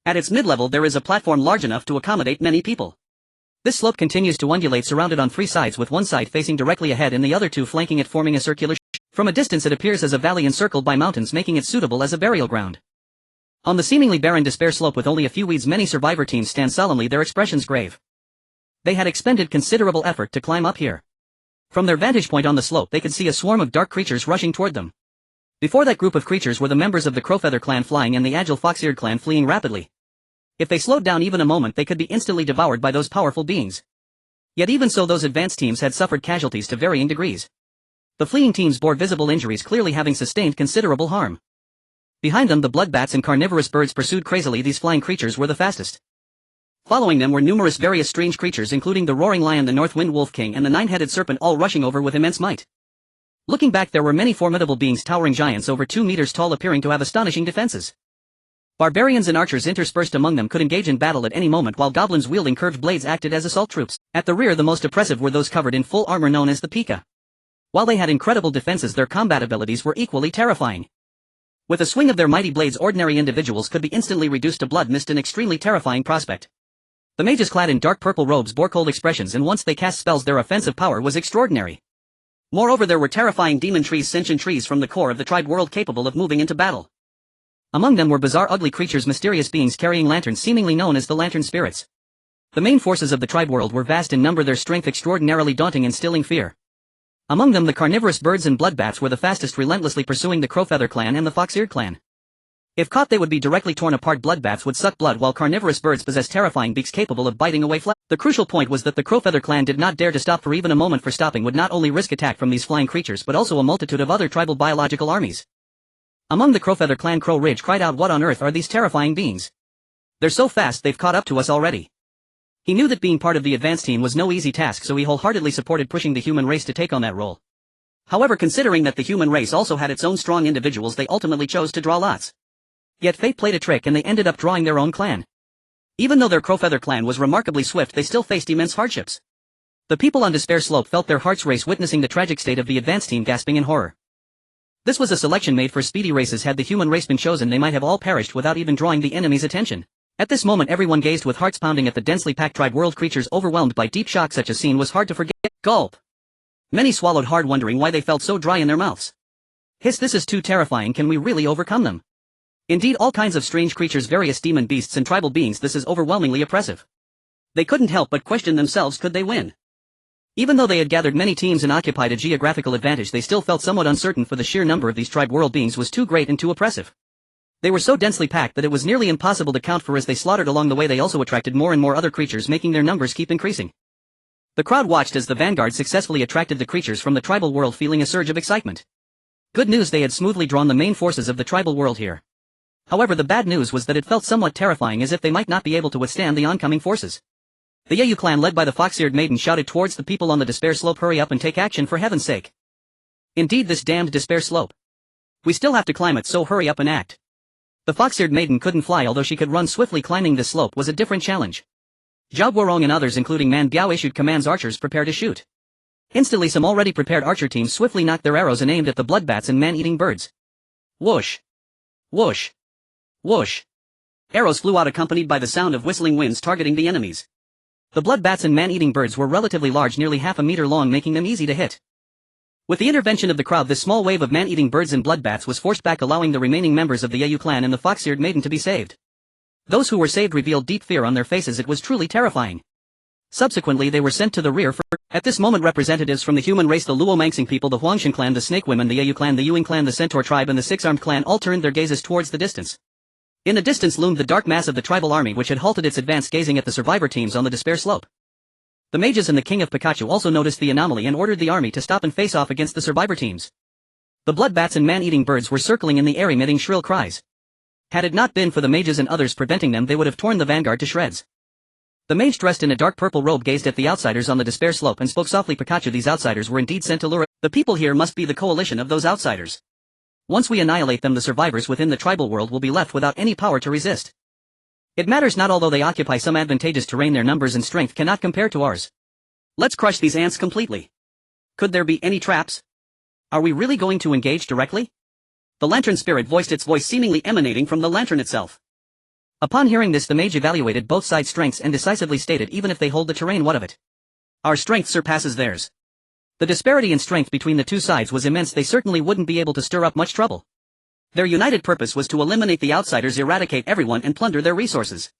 At its mid-level there is a platform large enough to accommodate many people. This slope continues to undulate, surrounded on three sides, with one side facing directly ahead and the other two flanking it, forming a circular shape. From a distance it appears as a valley encircled by mountains, making it suitable as a burial ground. On the seemingly barren Despair Slope with only a few weeds, many survivor teams stand solemnly, their expressions grave. They had expended considerable effort to climb up here. From their vantage point on the slope they could see a swarm of dark creatures rushing toward them. Before that group of creatures were the members of the Crowfeather clan flying and the agile Fox-eared clan fleeing rapidly. If they slowed down even a moment they could be instantly devoured by those powerful beings. Yet even so, those advanced teams had suffered casualties to varying degrees. The fleeing teams bore visible injuries, clearly having sustained considerable harm. Behind them the bloodbats and carnivorous birds pursued crazily. These flying creatures were the fastest. Following them were numerous various strange creatures, including the roaring lion, the North Wind Wolf King, and the nine-headed serpent, all rushing over with immense might. Looking back there were many formidable beings, towering giants over 2 meters tall, appearing to have astonishing defenses. Barbarians and archers interspersed among them could engage in battle at any moment, while goblins wielding curved blades acted as assault troops. At the rear the most oppressive were those covered in full armor known as the Pika. While they had incredible defenses, their combat abilities were equally terrifying. With a swing of their mighty blades ordinary individuals could be instantly reduced to blood mist, an extremely terrifying prospect. The mages clad in dark purple robes bore cold expressions, and once they cast spells their offensive power was extraordinary. Moreover, there were terrifying demon trees, sentient trees from the core of the tribe world capable of moving into battle. Among them were bizarre ugly creatures, mysterious beings carrying lanterns seemingly known as the lantern spirits. The main forces of the tribe world were vast in number, their strength extraordinarily daunting, instilling fear. Among them the carnivorous birds and bloodbats were the fastest, relentlessly pursuing the Crowfeather clan and the Fox-eared clan. If caught they would be directly torn apart. Bloodbats would suck blood, while carnivorous birds possessed terrifying beaks capable of biting away flesh. The crucial point was that the Crowfeather clan did not dare to stop for even a moment, for stopping would not only risk attack from these flying creatures but also a multitude of other tribal biological armies. Among the Crowfeather clan, Crow Ridge cried out, "What on earth are these terrifying beings? They're so fast they've caught up to us already." He knew that being part of the advanced team was no easy task, so he wholeheartedly supported pushing the human race to take on that role. However, considering that the human race also had its own strong individuals, they ultimately chose to draw lots. Yet fate played a trick and they ended up drawing their own clan. Even though their Crowfeather clan was remarkably swift, they still faced immense hardships. The people on Despair Slope felt their hearts race witnessing the tragic state of the advanced team, gasping in horror. This was a selection made for speedy races. Had the human race been chosen, they might have all perished without even drawing the enemy's attention. At this moment everyone gazed with hearts pounding at the densely packed tribe world creatures, overwhelmed by deep shock. Such a scene was hard to forget. Gulp. Many swallowed hard, wondering why they felt so dry in their mouths. Hiss, this is too terrifying. Can we really overcome them? Indeed, all kinds of strange creatures, various demon beasts and tribal beings. This is overwhelmingly oppressive. They couldn't help but question themselves, could they win? Even though they had gathered many teams and occupied a geographical advantage, they still felt somewhat uncertain, for the sheer number of these tribe world beings was too great and too oppressive. They were so densely packed that it was nearly impossible to count, for as they slaughtered along the way they also attracted more and more other creatures, making their numbers keep increasing. The crowd watched as the vanguard successfully attracted the creatures from the tribal world, feeling a surge of excitement. Good news, they had smoothly drawn the main forces of the tribal world here. However, the bad news was that it felt somewhat terrifying, as if they might not be able to withstand the oncoming forces. The Yeyu clan, led by the Fox-eared maiden, shouted towards the people on the Despair Slope, "Hurry up and take action, for heaven's sake. Indeed, this damned Despair Slope. We still have to climb it, so hurry up and act." The Fox-eared maiden couldn't fly, although she could run swiftly. Climbing this slope was a different challenge. Zhao Guorong and others, including Man Biao, issued commands. Archers, prepare to shoot. Instantly some already prepared archer teams swiftly knocked their arrows and aimed at the bloodbats and man-eating birds. Whoosh! Whoosh! Whoosh! Arrows flew out, accompanied by the sound of whistling winds, targeting the enemies. The bloodbats and man-eating birds were relatively large, nearly half a meter long, making them easy to hit. With the intervention of the crowd, this small wave of man-eating birds and bloodbats was forced back, allowing the remaining members of the Yeyu clan and the Fox-eared maiden to be saved. Those who were saved revealed deep fear on their faces. It was truly terrifying. Subsequently they were sent to the rear for— At this moment representatives from the human race, the Luo Mangsing people, the Huangshan clan, the Snake Women, the Yeyu clan, the Yuing clan, the Centaur tribe, and the Six-Armed clan all turned their gazes towards the distance. In the distance loomed the dark mass of the tribal army, which had halted its advance, gazing at the survivor teams on the Despair Slope. The mages and the King of Pikachu also noticed the anomaly and ordered the army to stop and face off against the survivor teams. The bloodbats and man-eating birds were circling in the air, emitting shrill cries. Had it not been for the mages and others preventing them, they would have torn the vanguard to shreds. The mage, dressed in a dark purple robe, gazed at the outsiders on the Despair Slope and spoke softly. "Pikachu, these outsiders were indeed sent to lure. The people here must be the coalition of those outsiders. Once we annihilate them, the survivors within the tribal world will be left without any power to resist. It matters not, although they occupy some advantageous terrain, their numbers and strength cannot compare to ours. Let's crush these ants completely. Could there be any traps? Are we really going to engage directly? The lantern spirit voiced, its voice seemingly emanating from the lantern itself. Upon hearing this, the mage evaluated both sides' strengths and decisively stated, even if they hold the terrain, what of it? Our strength surpasses theirs. The disparity in strength between the two sides was immense. They certainly wouldn't be able to stir up much trouble. Their united purpose was to eliminate the outsiders, eradicate everyone, and plunder their resources.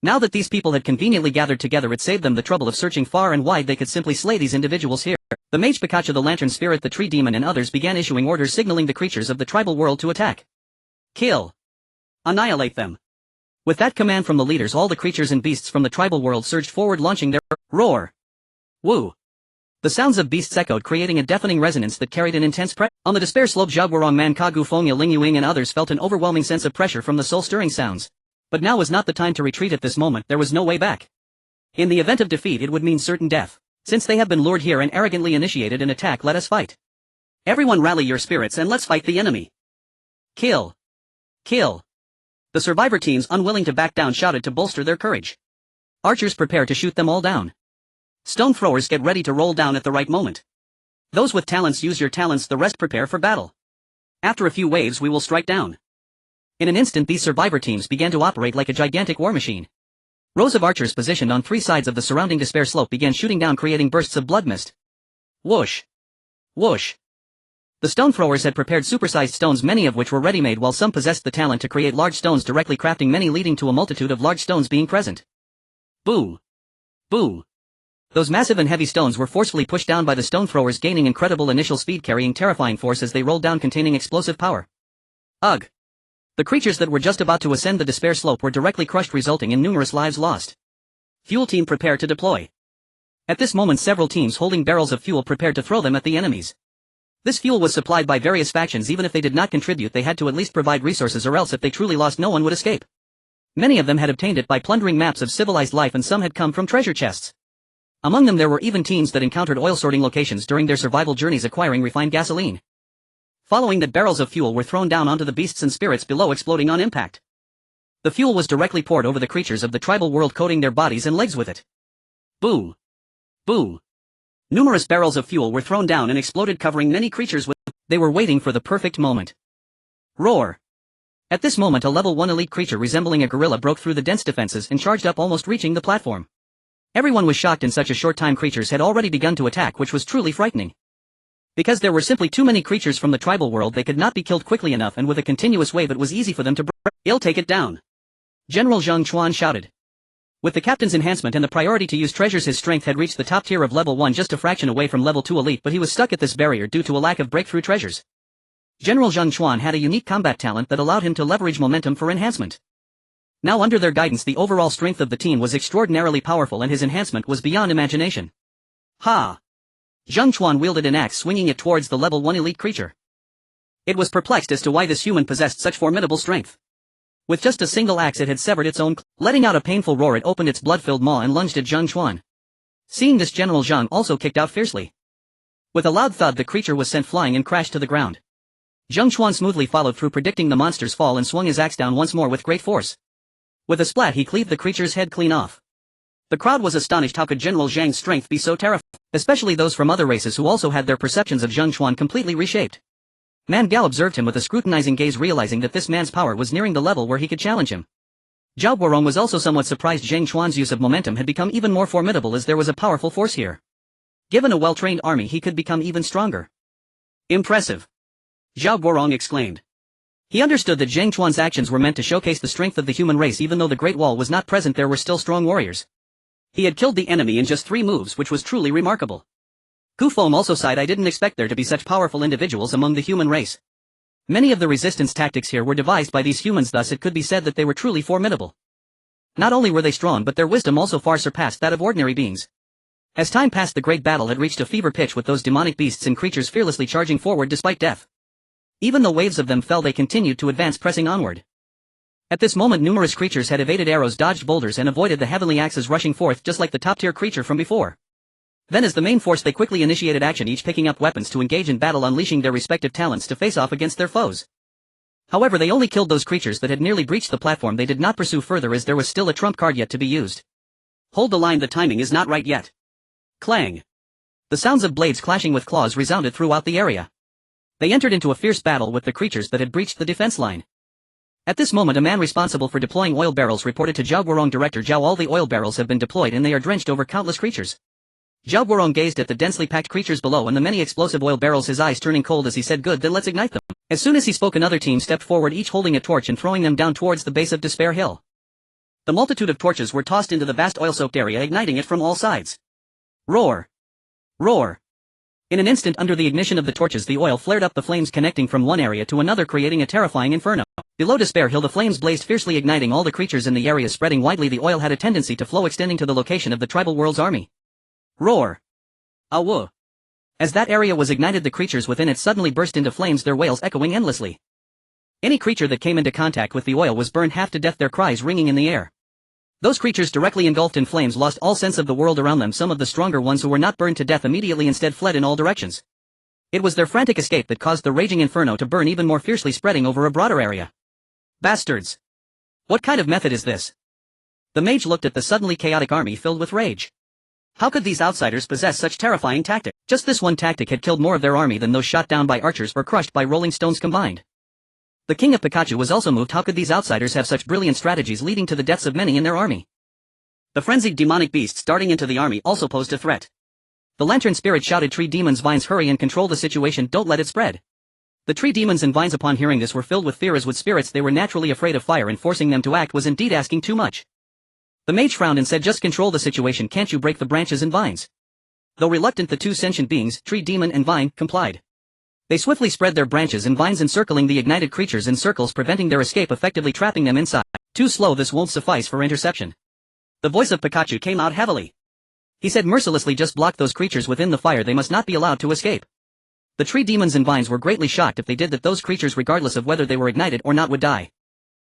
Now that these people had conveniently gathered together, it saved them the trouble of searching far and wide. They could simply slay these individuals here. The mage Pikachu, the lantern spirit, the tree demon, and others began issuing orders, signaling the creatures of the tribal world to attack. Kill. Annihilate them. With that command from the leaders, all the creatures and beasts from the tribal world surged forward, launching their roar. Woo. The sounds of beasts echoed, creating a deafening resonance that carried an intense pressure. On the despair slope, Zhao Guorong, Man Ka Gu Feng, Ling Yuing, and others felt an overwhelming sense of pressure from the soul-stirring sounds. But now was not the time to retreat. At this moment, there was no way back. In the event of defeat, it would mean certain death. Since they have been lured here and arrogantly initiated an attack, let us fight. Everyone rally your spirits and let's fight the enemy. Kill. Kill. The survivor teams, unwilling to back down, shouted to bolster their courage. Archers prepare to shoot them all down. Stone throwers, get ready to roll down at the right moment. Those with talents, use your talents, the rest prepare for battle. After a few waves we will strike down. In an instant these survivor teams began to operate like a gigantic war machine. Rows of archers positioned on three sides of the surrounding despair slope began shooting down, creating bursts of blood mist. Whoosh. Whoosh. The stone throwers had prepared supersized stones, many of which were ready-made, while some possessed the talent to create large stones directly, crafting many, leading to a multitude of large stones being present. Boo. Boo. Those massive and heavy stones were forcefully pushed down by the stone throwers, gaining incredible initial speed, carrying terrifying force as they rolled down, containing explosive power. Ugh. The creatures that were just about to ascend the despair slope were directly crushed, resulting in numerous lives lost. Fuel team, prepare to deploy. At this moment several teams holding barrels of fuel prepared to throw them at the enemies. This fuel was supplied by various factions. Even if they did not contribute, they had to at least provide resources, or else if they truly lost, no one would escape. Many of them had obtained it by plundering maps of civilized life, and some had come from treasure chests. Among them there were even teams that encountered oil sorting locations during their survival journeys, acquiring refined gasoline. Following that, barrels of fuel were thrown down onto the beasts and spirits below, exploding on impact. The fuel was directly poured over the creatures of the tribal world, coating their bodies and legs with it. Boo. Boo. Numerous barrels of fuel were thrown down and exploded, covering many creatures with. They were waiting for the perfect moment. Roar. At this moment a level 1 elite creature resembling a gorilla broke through the dense defenses and charged up, almost reaching the platform. Everyone was shocked. In such a short time creatures had already begun to attack, which was truly frightening. Because there were simply too many creatures from the tribal world, they could not be killed quickly enough, and with a continuous wave it was easy for them to I'll take it down. General Zhang Chuan shouted. With the captain's enhancement and the priority to use treasures, his strength had reached the top tier of level 1, just a fraction away from level 2 elite, but he was stuck at this barrier due to a lack of breakthrough treasures. General Zhang Chuan had a unique combat talent that allowed him to leverage momentum for enhancement. Now under their guidance the overall strength of the team was extraordinarily powerful, and his enhancement was beyond imagination. Ha! Zhang Chuan wielded an axe, swinging it towards the level 1 elite creature. It was perplexed as to why this human possessed such formidable strength. With just a single axe it had severed its own letting out a painful roar, it opened its blood-filled maw and lunged at Zhang Chuan. Seeing this, General Zhang also kicked out fiercely. With a loud thud the creature was sent flying and crashed to the ground. Zhang Chuan smoothly followed through, predicting the monster's fall, and swung his axe down once more with great force. With a splat he cleaved the creature's head clean off. The crowd was astonished. How could General Zhang's strength be so terrifying? Especially those from other races who also had their perceptions of Zhang Chuan completely reshaped. Man Gao observed him with a scrutinizing gaze, realizing that this man's power was nearing the level where he could challenge him. Zhao Guorong was also somewhat surprised. Zhang Chuan's use of momentum had become even more formidable, as there was a powerful force here. Given a well-trained army he could become even stronger. Impressive! Zhao Guorong exclaimed. He understood that Zhang Chuan's actions were meant to showcase the strength of the human race. Even though the Great Wall was not present, there were still strong warriors. He had killed the enemy in just 3 moves, which was truly remarkable. Gu Feng also sighed. I didn't expect there to be such powerful individuals among the human race. Many of the resistance tactics here were devised by these humans, thus it could be said that they were truly formidable. Not only were they strong, but their wisdom also far surpassed that of ordinary beings. As time passed the great battle had reached a fever pitch, with those demonic beasts and creatures fearlessly charging forward despite death. Even though waves of them fell, they continued to advance, pressing onward. At this moment numerous creatures had evaded arrows, dodged boulders, and avoided the heavenly axes rushing forth, just like the top-tier creature from before. Then as the main force they quickly initiated action, each picking up weapons to engage in battle, unleashing their respective talents to face off against their foes. However, they only killed those creatures that had nearly breached the platform. They did not pursue further as there was still a trump card yet to be used. Hold the line, the timing is not right yet. Clang. The sounds of blades clashing with claws resounded throughout the area. They entered into a fierce battle with the creatures that had breached the defense line. At this moment, a man responsible for deploying oil barrels reported to Zhao Guorong, Director Zhao, all the oil barrels have been deployed and they are drenched over countless creatures. Zhao Guorong gazed at the densely packed creatures below and the many explosive oil barrels, his eyes turning cold as he said, "Good, then let's ignite them." As soon as he spoke, another team stepped forward, each holding a torch and throwing them down towards the base of Despair Hill. The multitude of torches were tossed into the vast oil-soaked area, igniting it from all sides. Roar! Roar! In an instant, under the ignition of the torches, the oil flared up, the flames connecting from one area to another, creating a terrifying inferno. Below Despair Hill, the flames blazed fiercely, igniting all the creatures in the area, spreading widely. The oil had a tendency to flow, extending to the location of the tribal world's army. Roar! Awu! As that area was ignited, the creatures within it suddenly burst into flames, their wails echoing endlessly. Any creature that came into contact with the oil was burned half to death, their cries ringing in the air. Those creatures directly engulfed in flames lost all sense of the world around them. Some of the stronger ones who were not burned to death immediately instead fled in all directions. It was their frantic escape that caused the raging inferno to burn even more fiercely, spreading over a broader area. Bastards! What kind of method is this? The mage looked at the suddenly chaotic army filled with rage. How could these outsiders possess such terrifying tactics? Just this one tactic had killed more of their army than those shot down by archers or crushed by rolling stones combined. The king of Pikachu was also moved. How could these outsiders have such brilliant strategies, leading to the deaths of many in their army? The frenzied demonic beasts darting into the army also posed a threat. The lantern spirit shouted, "Tree demons, vines, hurry and control the situation, don't let it spread." The tree demons and vines, upon hearing this, were filled with fear. As wood spirits, they were naturally afraid of fire, and forcing them to act was indeed asking too much. The mage frowned and said, "Just control the situation, can't you break the branches and vines?" Though reluctant, the two sentient beings, tree demon and vine, complied. They swiftly spread their branches and vines, encircling the ignited creatures in circles, preventing their escape, effectively trapping them inside. Too slow, this won't suffice for interception. The voice of Pikachu came out heavily. He said mercilessly, "Just block those creatures within the fire, they must not be allowed to escape." The tree demons and vines were greatly shocked. If they did that, those creatures, regardless of whether they were ignited or not, would die.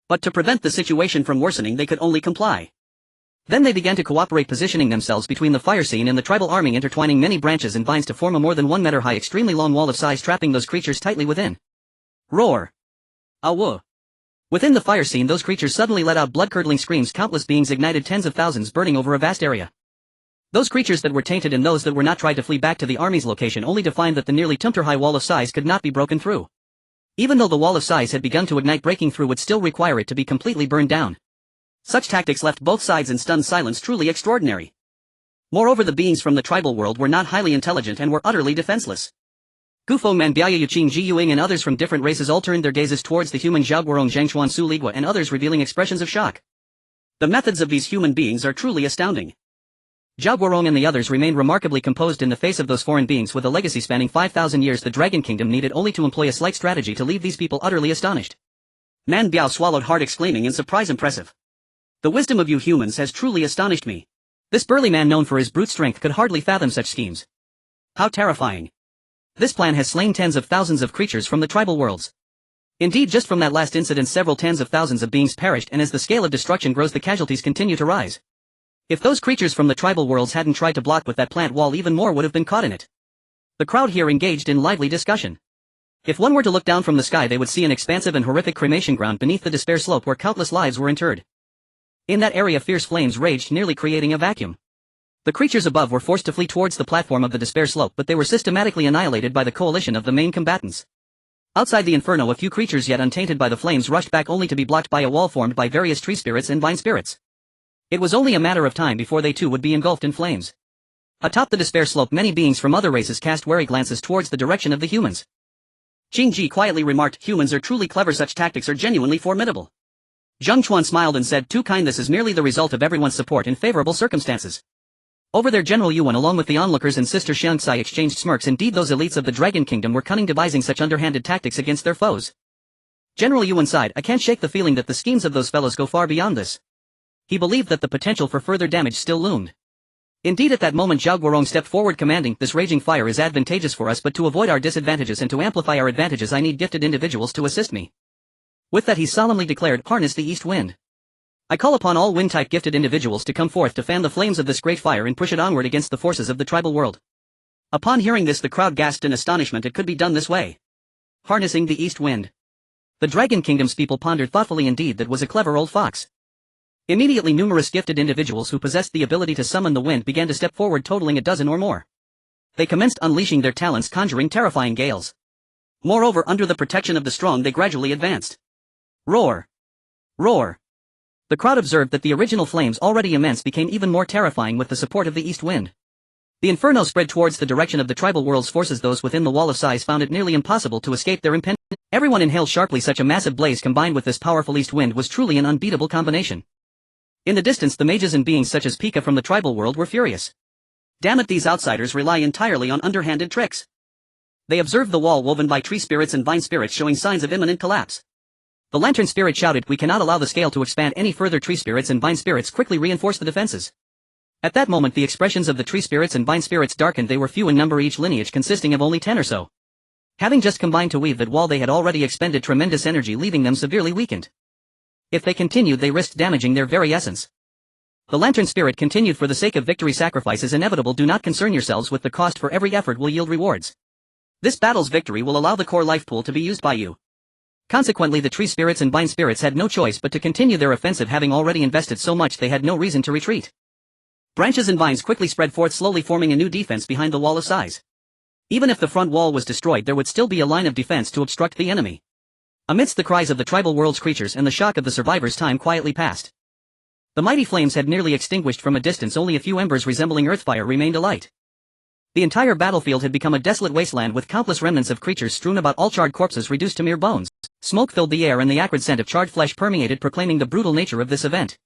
But to prevent the situation from worsening, they could only comply. Then they began to cooperate, positioning themselves between the fire scene and the tribal army, intertwining many branches and vines to form a more than 1 meter high, extremely long wall of size, trapping those creatures tightly within. Roar! Awu! Within the fire scene, those creatures suddenly let out blood-curdling screams. Countless beings ignited, tens of thousands burning over a vast area. Those creatures that were tainted and those that were not tried to flee back to the army's location, only to find that the nearly 2-meter-high wall of size could not be broken through. Even though the wall of size had begun to ignite, breaking through would still require it to be completely burned down. Such tactics left both sides in stunned silence, truly extraordinary. Moreover, the beings from the tribal world were not highly intelligent and were utterly defenseless. Gufo Man, Biaya Yuqing, Ji Yuing and others from different races all turned their gazes towards the human Zhao Guorong, Zhang Chuan, Su Ligua and others, revealing expressions of shock. The methods of these human beings are truly astounding. Zhao Guorong and the others remained remarkably composed in the face of those foreign beings. With a legacy spanning 5,000 years, the Dragon Kingdom needed only to employ a slight strategy to leave these people utterly astonished. Man Biao swallowed hard, exclaiming in surprise, "Impressive. The wisdom of you humans has truly astonished me. This burly man, known for his brute strength, could hardly fathom such schemes. How terrifying. This plan has slain tens of thousands of creatures from the tribal worlds. Indeed, just from that last incident several tens of thousands of beings perished, and as the scale of destruction grows, the casualties continue to rise. If those creatures from the tribal worlds hadn't tried to block with that plant wall, even more would have been caught in it." The crowd here engaged in lively discussion. If one were to look down from the sky, they would see an expansive and horrific cremation ground beneath the despair slope where countless lives were interred. In that area, fierce flames raged, nearly creating a vacuum. The creatures above were forced to flee towards the platform of the despair slope, but they were systematically annihilated by the coalition of the main combatants. Outside the inferno, a few creatures yet untainted by the flames rushed back, only to be blocked by a wall formed by various tree spirits and vine spirits. It was only a matter of time before they too would be engulfed in flames. Atop the despair slope, many beings from other races cast wary glances towards the direction of the humans. Qing Ji quietly remarked, "Humans are truly clever, such tactics are genuinely formidable." Zhang Chuan smiled and said, "Too kind, this is merely the result of everyone's support in favorable circumstances." Over there, General Yuan along with the onlookers and Sister Xiangxai exchanged smirks. Indeed, those elites of the Dragon Kingdom were cunning, devising such underhanded tactics against their foes. General Yuan sighed, "I can't shake the feeling that the schemes of those fellows go far beyond this." He believed that the potential for further damage still loomed. Indeed, at that moment Zhao Guorong stepped forward, commanding, "This raging fire is advantageous for us, but to avoid our disadvantages and to amplify our advantages, I need gifted individuals to assist me." With that he solemnly declared, "Harness the east wind." I call upon all wind-type gifted individuals to come forth to fan the flames of this great fire and push it onward against the forces of the tribal world. Upon hearing this, the crowd gasped in astonishment. It could be done this way. Harnessing the east wind. The Dragon Kingdom's people pondered thoughtfully. Indeed, that was a clever old fox. Immediately numerous gifted individuals who possessed the ability to summon the wind began to step forward, totaling a dozen or more. They commenced unleashing their talents, conjuring terrifying gales. Moreover, under the protection of the strong, they gradually advanced. Roar! Roar! The crowd observed that the original flames, already immense, became even more terrifying with the support of the east wind. The inferno spread towards the direction of the tribal world's forces. Those within the wall of size found it nearly impossible to escape their impending. Everyone inhaled sharply. Such a massive blaze combined with this powerful east wind was truly an unbeatable combination. In the distance, the mages and beings such as Pika from the tribal world were furious. Damn it, these outsiders rely entirely on underhanded tricks. They observed the wall woven by tree spirits and vine spirits showing signs of imminent collapse. The lantern spirit shouted, "We cannot allow the scale to expand any further." Tree spirits and vine spirits quickly reinforced the defenses. At that moment the expressions of the tree spirits and vine spirits darkened. They were few in number, each lineage consisting of only 10 or so. Having just combined to weave that wall, they had already expended tremendous energy, leaving them severely weakened. If they continued, they risked damaging their very essence. The lantern spirit continued, "For the sake of victory, sacrifice is inevitable. Do not concern yourselves with the cost, for every effort will yield rewards. This battle's victory will allow the core life pool to be used by you." Consequently, the tree spirits and vine spirits had no choice but to continue their offensive. Having already invested so much, they had no reason to retreat. Branches and vines quickly spread forth, slowly forming a new defense behind the wall of size. Even if the front wall was destroyed, there would still be a line of defense to obstruct the enemy. Amidst the cries of the tribal world's creatures and the shock of the survivors, time quietly passed. The mighty flames had nearly extinguished from a distance. Only a few embers resembling earthfire remained alight. The entire battlefield had become a desolate wasteland with countless remnants of creatures strewn about, all charred corpses reduced to mere bones. Smoke filled the air and the acrid scent of charred flesh permeated, proclaiming the brutal nature of this event.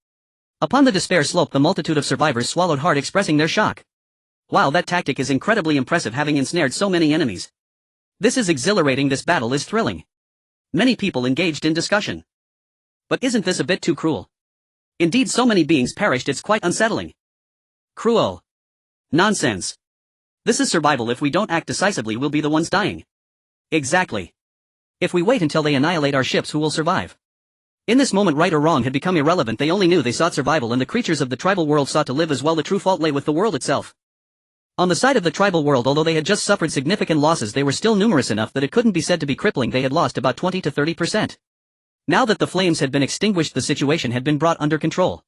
Upon the despair slope, the multitude of survivors swallowed hard, expressing their shock. Wow, that tactic is incredibly impressive, having ensnared so many enemies. This is exhilarating. This battle is thrilling. Many people engaged in discussion. But isn't this a bit too cruel? Indeed, so many beings perished, it's quite unsettling. Cruel. Nonsense. This is survival. If we don't act decisively, we'll be the ones dying. Exactly. If we wait until they annihilate our ships, who will survive? In this moment, right or wrong had become irrelevant. They only knew they sought survival, and the creatures of the tribal world sought to live as well. The true fault lay with the world itself. On the side of the tribal world, although they had just suffered significant losses, they were still numerous enough that it couldn't be said to be crippling. They had lost about 20 to 30%. Now that the flames had been extinguished, the situation had been brought under control.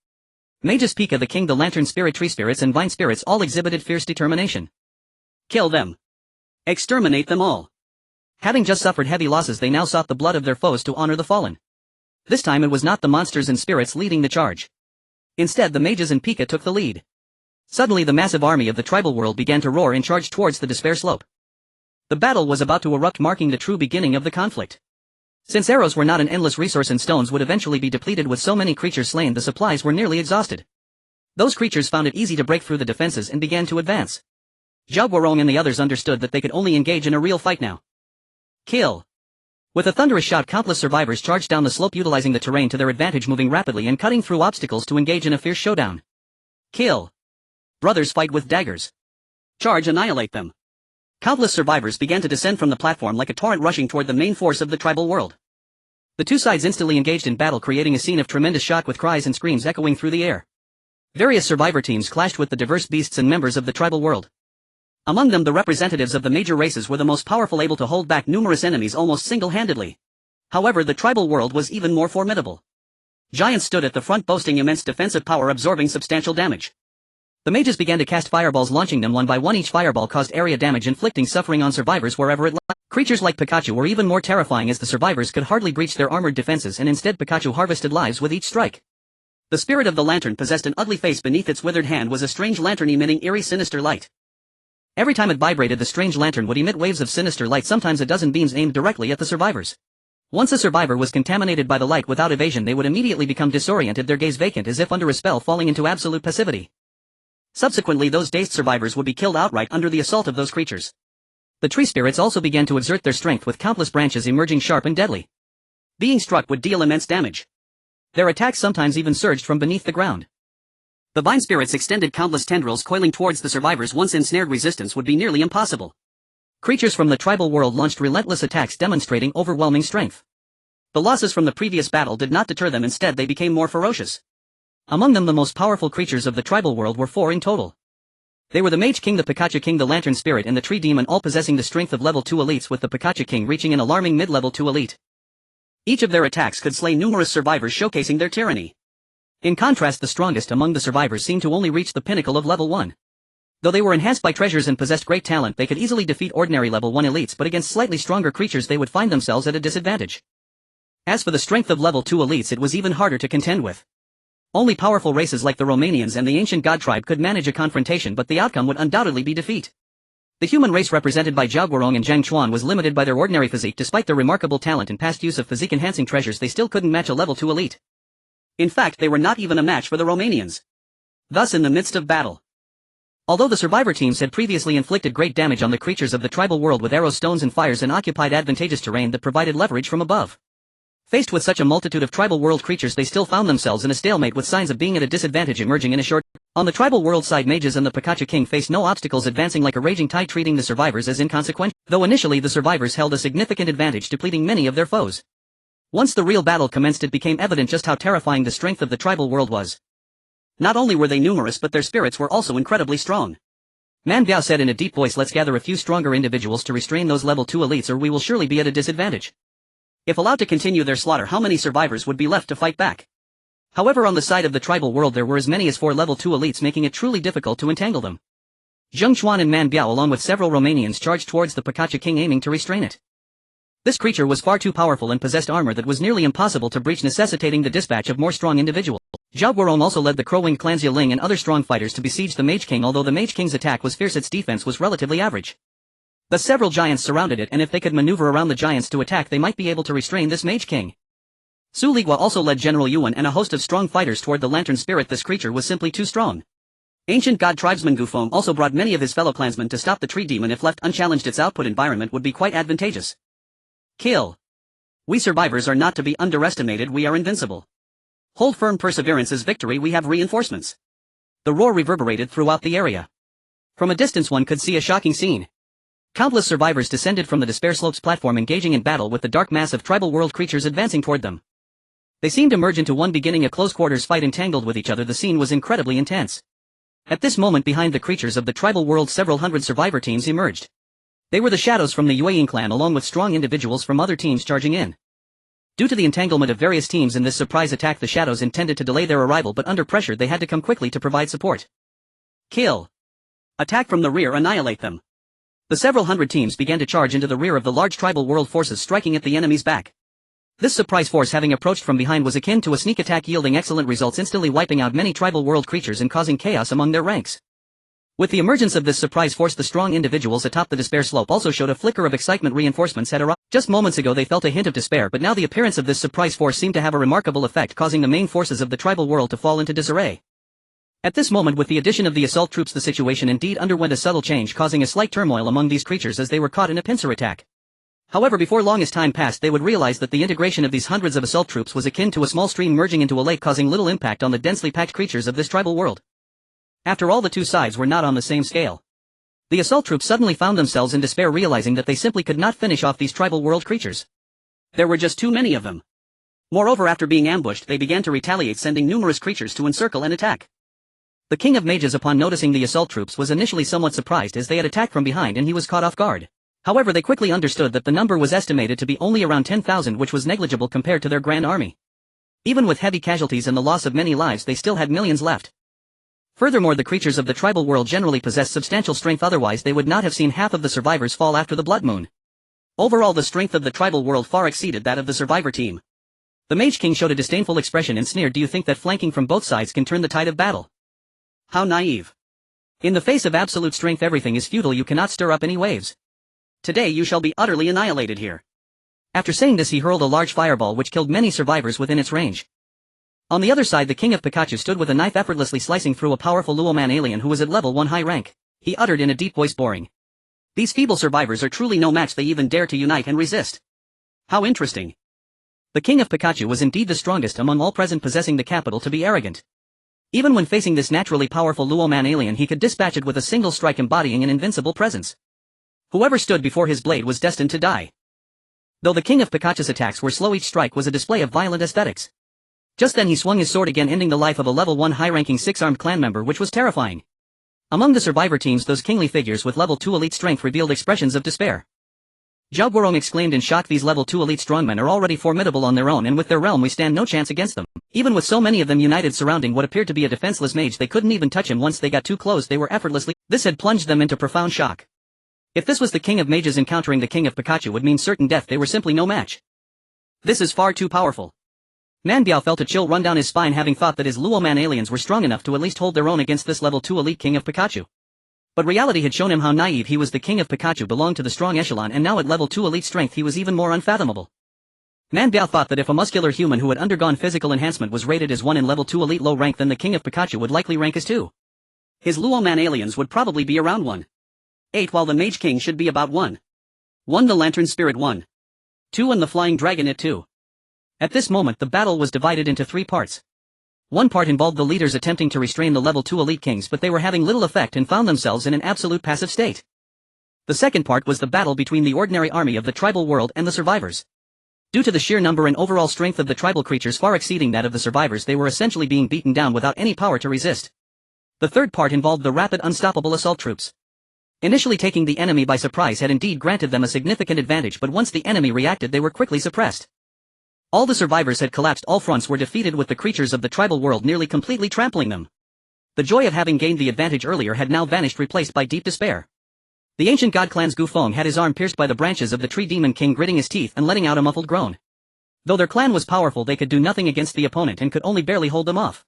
Mages Pika, the king, the lantern spirit, tree spirits and vine spirits all exhibited fierce determination. Kill them. Exterminate them all. Having just suffered heavy losses, they now sought the blood of their foes to honor the fallen. This time it was not the monsters and spirits leading the charge. Instead, the mages and Pika took the lead. Suddenly the massive army of the tribal world began to roar and charge towards the despair slope. The battle was about to erupt, marking the true beginning of the conflict. Since arrows were not an endless resource and stones would eventually be depleted, with so many creatures slain, the supplies were nearly exhausted. Those creatures found it easy to break through the defenses and began to advance. Zhao Guorong and the others understood that they could only engage in a real fight now. Kill. With a thunderous shout, countless survivors charged down the slope, utilizing the terrain to their advantage, moving rapidly and cutting through obstacles to engage in a fierce showdown. Kill. Brothers fight with daggers. Charge, annihilate them. Countless survivors began to descend from the platform like a torrent, rushing toward the main force of the tribal world. The two sides instantly engaged in battle, creating a scene of tremendous shock with cries and screams echoing through the air. Various survivor teams clashed with the diverse beasts and members of the tribal world. Among them, the representatives of the major races were the most powerful, able to hold back numerous enemies almost single-handedly. However, the tribal world was even more formidable. Giants stood at the front, boasting immense defensive power, absorbing substantial damage. The mages began to cast fireballs, launching them one by one. Each fireball caused area damage, inflicting suffering on survivors wherever it lay. Creatures like Pikachu were even more terrifying, as the survivors could hardly breach their armored defenses, and instead Pikachu harvested lives with each strike. The spirit of the lantern possessed an ugly face. Beneath its withered hand was a strange lantern emitting eerie, sinister light. Every time it vibrated, the strange lantern would emit waves of sinister light, sometimes a dozen beams aimed directly at the survivors. Once a survivor was contaminated by the light without evasion, they would immediately become disoriented, their gaze vacant as if under a spell, falling into absolute passivity. Subsequently, those dazed survivors would be killed outright under the assault of those creatures. The tree spirits also began to exert their strength, with countless branches emerging sharp and deadly. Being struck would deal immense damage. Their attacks sometimes even surged from beneath the ground. The vine spirits extended countless tendrils, coiling towards the survivors. Once ensnared, resistance would be nearly impossible. Creatures from the tribal world launched relentless attacks, demonstrating overwhelming strength. The losses from the previous battle did not deter them, instead they became more ferocious. Among them the most powerful creatures of the tribal world were 4 in total. They were the Mage King, the Pikachu King, the Lantern Spirit and the Tree Demon, all possessing the strength of level 2 elites, with the Pikachu King reaching an alarming mid-level 2 elite. Each of their attacks could slay numerous survivors, showcasing their tyranny. In contrast, the strongest among the survivors seemed to only reach the pinnacle of level 1. Though they were enhanced by treasures and possessed great talent, they could easily defeat ordinary level 1 elites, but against slightly stronger creatures they would find themselves at a disadvantage. As for the strength of level 2 elites, it was even harder to contend with. Only powerful races like the Romanians and the ancient god tribe could manage a confrontation, but the outcome would undoubtedly be defeat. The human race represented by Zhao Guorong and Zhang Chuan was limited by their ordinary physique. Despite their remarkable talent and past use of physique-enhancing treasures, they still couldn't match a level 2 elite. In fact, they were not even a match for the Romanians. Thus, in the midst of battle, although the survivor teams had previously inflicted great damage on the creatures of the tribal world with arrows, stones and fires, and occupied advantageous terrain that provided leverage from above, faced with such a multitude of tribal world creatures, they still found themselves in a stalemate, with signs of being at a disadvantage emerging in a short. On the tribal world side, mages and the Pikachu King faced no obstacles, advancing like a raging tide, treating the survivors as inconsequential, though initially the survivors held a significant advantage, depleting many of their foes. Once the real battle commenced, it became evident just how terrifying the strength of the tribal world was. Not only were they numerous, but their spirits were also incredibly strong. Man Biao said in a deep voice, "Let's gather a few stronger individuals to restrain those level 2 elites, or we will surely be at a disadvantage." If allowed to continue their slaughter, how many survivors would be left to fight back? However, on the side of the tribal world there were as many as 4 level 2 elites, making it truly difficult to entangle them. Zhang Chuan and Man Biao along with several Romanians charged towards the Pikachu King, aiming to restrain it. This creature was far too powerful and possessed armor that was nearly impossible to breach, necessitating the dispatch of more strong individuals. Zhao Guorong also led the Crow-winged clans Ling and other strong fighters to besiege the Mage King. Although the Mage King's attack was fierce, its defense was relatively average. Thus several giants surrounded it, and if they could maneuver around the giants to attack, they might be able to restrain this Mage King. Su Ligua also led General Yuan and a host of strong fighters toward the Lantern Spirit. This creature was simply too strong. Ancient god tribesman Gufeng also brought many of his fellow clansmen to stop the Tree Demon. If left unchallenged, its output environment would be quite advantageous. Kill. We survivors are not to be underestimated. We are invincible. Hold firm, perseverance is victory. We have reinforcements. The roar reverberated throughout the area. From a distance one could see a shocking scene. Countless survivors descended from the Despair Slopes platform, engaging in battle with the dark mass of tribal world creatures advancing toward them. They seemed to merge into one, beginning a close-quarters fight entangled with each other. The scene was incredibly intense. At this moment, behind the creatures of the tribal world, several hundred survivor teams emerged. They were the shadows from the Yueying clan along with strong individuals from other teams charging in. Due to the entanglement of various teams in this surprise attack, the shadows intended to delay their arrival, but under pressure they had to come quickly to provide support. Kill. Attack from the rear, annihilate them. The several hundred teams began to charge into the rear of the large tribal world forces, striking at the enemy's back. This surprise force, having approached from behind, was akin to a sneak attack, yielding excellent results, instantly wiping out many tribal world creatures and causing chaos among their ranks. With the emergence of this surprise force, the strong individuals atop the Despair Slope also showed a flicker of excitement. Reinforcements had arrived. Just moments ago they felt a hint of despair, but now the appearance of this surprise force seemed to have a remarkable effect, causing the main forces of the tribal world to fall into disarray. At this moment, with the addition of the assault troops, the situation indeed underwent a subtle change, causing a slight turmoil among these creatures as they were caught in a pincer attack. However, before long as time passed, they would realize that the integration of these hundreds of assault troops was akin to a small stream merging into a lake, causing little impact on the densely packed creatures of this tribal world. After all, the two sides were not on the same scale. The assault troops suddenly found themselves in despair, realizing that they simply could not finish off these tribal world creatures. There were just too many of them. Moreover, after being ambushed, they began to retaliate, sending numerous creatures to encircle and attack. The King of Mages, upon noticing the assault troops, was initially somewhat surprised, as they had attacked from behind and he was caught off guard. However, they quickly understood that the number was estimated to be only around 10,000, which was negligible compared to their grand army. Even with heavy casualties and the loss of many lives, they still had millions left. Furthermore, the creatures of the tribal world generally possessed substantial strength, otherwise they would not have seen half of the survivors fall after the blood moon. Overall, the strength of the tribal world far exceeded that of the survivor team. The Mage King showed a disdainful expression and sneered, "Do you think that flanking from both sides can turn the tide of battle? How naive. In the face of absolute strength, everything is futile. You cannot stir up any waves. Today you shall be utterly annihilated here." After saying this, he hurled a large fireball which killed many survivors within its range. On the other side, the King of Pikachu stood with a knife, effortlessly slicing through a powerful Luoman alien who was at level 1 high rank. He uttered in a deep voice, "Boring. These feeble survivors are truly no match. They even dare to unite and resist. How interesting." The King of Pikachu was indeed the strongest among all present, possessing the capital to be arrogant. Even when facing this naturally powerful Luoman alien, he could dispatch it with a single strike, embodying an invincible presence. Whoever stood before his blade was destined to die. Though the King of Pikachu's attacks were slow, each strike was a display of violent aesthetics. Just then he swung his sword again, ending the life of a level 1 high-ranking 6-armed clan member, which was terrifying. Among the survivor teams, those kingly figures with level 2 elite strength revealed expressions of despair. Zhao Guorong exclaimed in shock, "These level 2 elite strongmen are already formidable on their own, and with their realm we stand no chance against them." Even with so many of them united surrounding what appeared to be a defenseless mage, they couldn't even touch him. Once they got too close, they were effortlessly. This had plunged them into profound shock. If this was the king of mages encountering the king of Pikachu, would mean certain death. They were simply no match. This is far too powerful. Man Biao felt a chill run down his spine, having thought that his Luoman aliens were strong enough to at least hold their own against this level 2 elite king of Pikachu. But reality had shown him how naive he was. The king of Pikachu belonged to the strong echelon, and now at level 2 elite strength he was even more unfathomable. Man Biao thought that if a muscular human who had undergone physical enhancement was rated as 1 in level 2 elite low rank, then the king of Pikachu would likely rank as 2. His Luoman aliens would probably be around 1.8, while the Mage King should be about 1.1, the Lantern Spirit 1.2, and the Flying Dragon at 2. At this moment the battle was divided into 3 parts. One part involved the leaders attempting to restrain the level 2 elite kings, but they were having little effect and found themselves in an absolute passive state. The second part was the battle between the ordinary army of the tribal world and the survivors. Due to the sheer number and overall strength of the tribal creatures far exceeding that of the survivors, they were essentially being beaten down without any power to resist. The third part involved the rapid, unstoppable assault troops. Initially taking the enemy by surprise had indeed granted them a significant advantage, but once the enemy reacted they were quickly suppressed. All the survivors had collapsed, all fronts were defeated, with the creatures of the tribal world nearly completely trampling them. The joy of having gained the advantage earlier had now vanished, replaced by deep despair. The ancient god clan's Gu Feng had his arm pierced by the branches of the tree demon king, gritting his teeth and letting out a muffled groan. Though their clan was powerful, they could do nothing against the opponent and could only barely hold them off.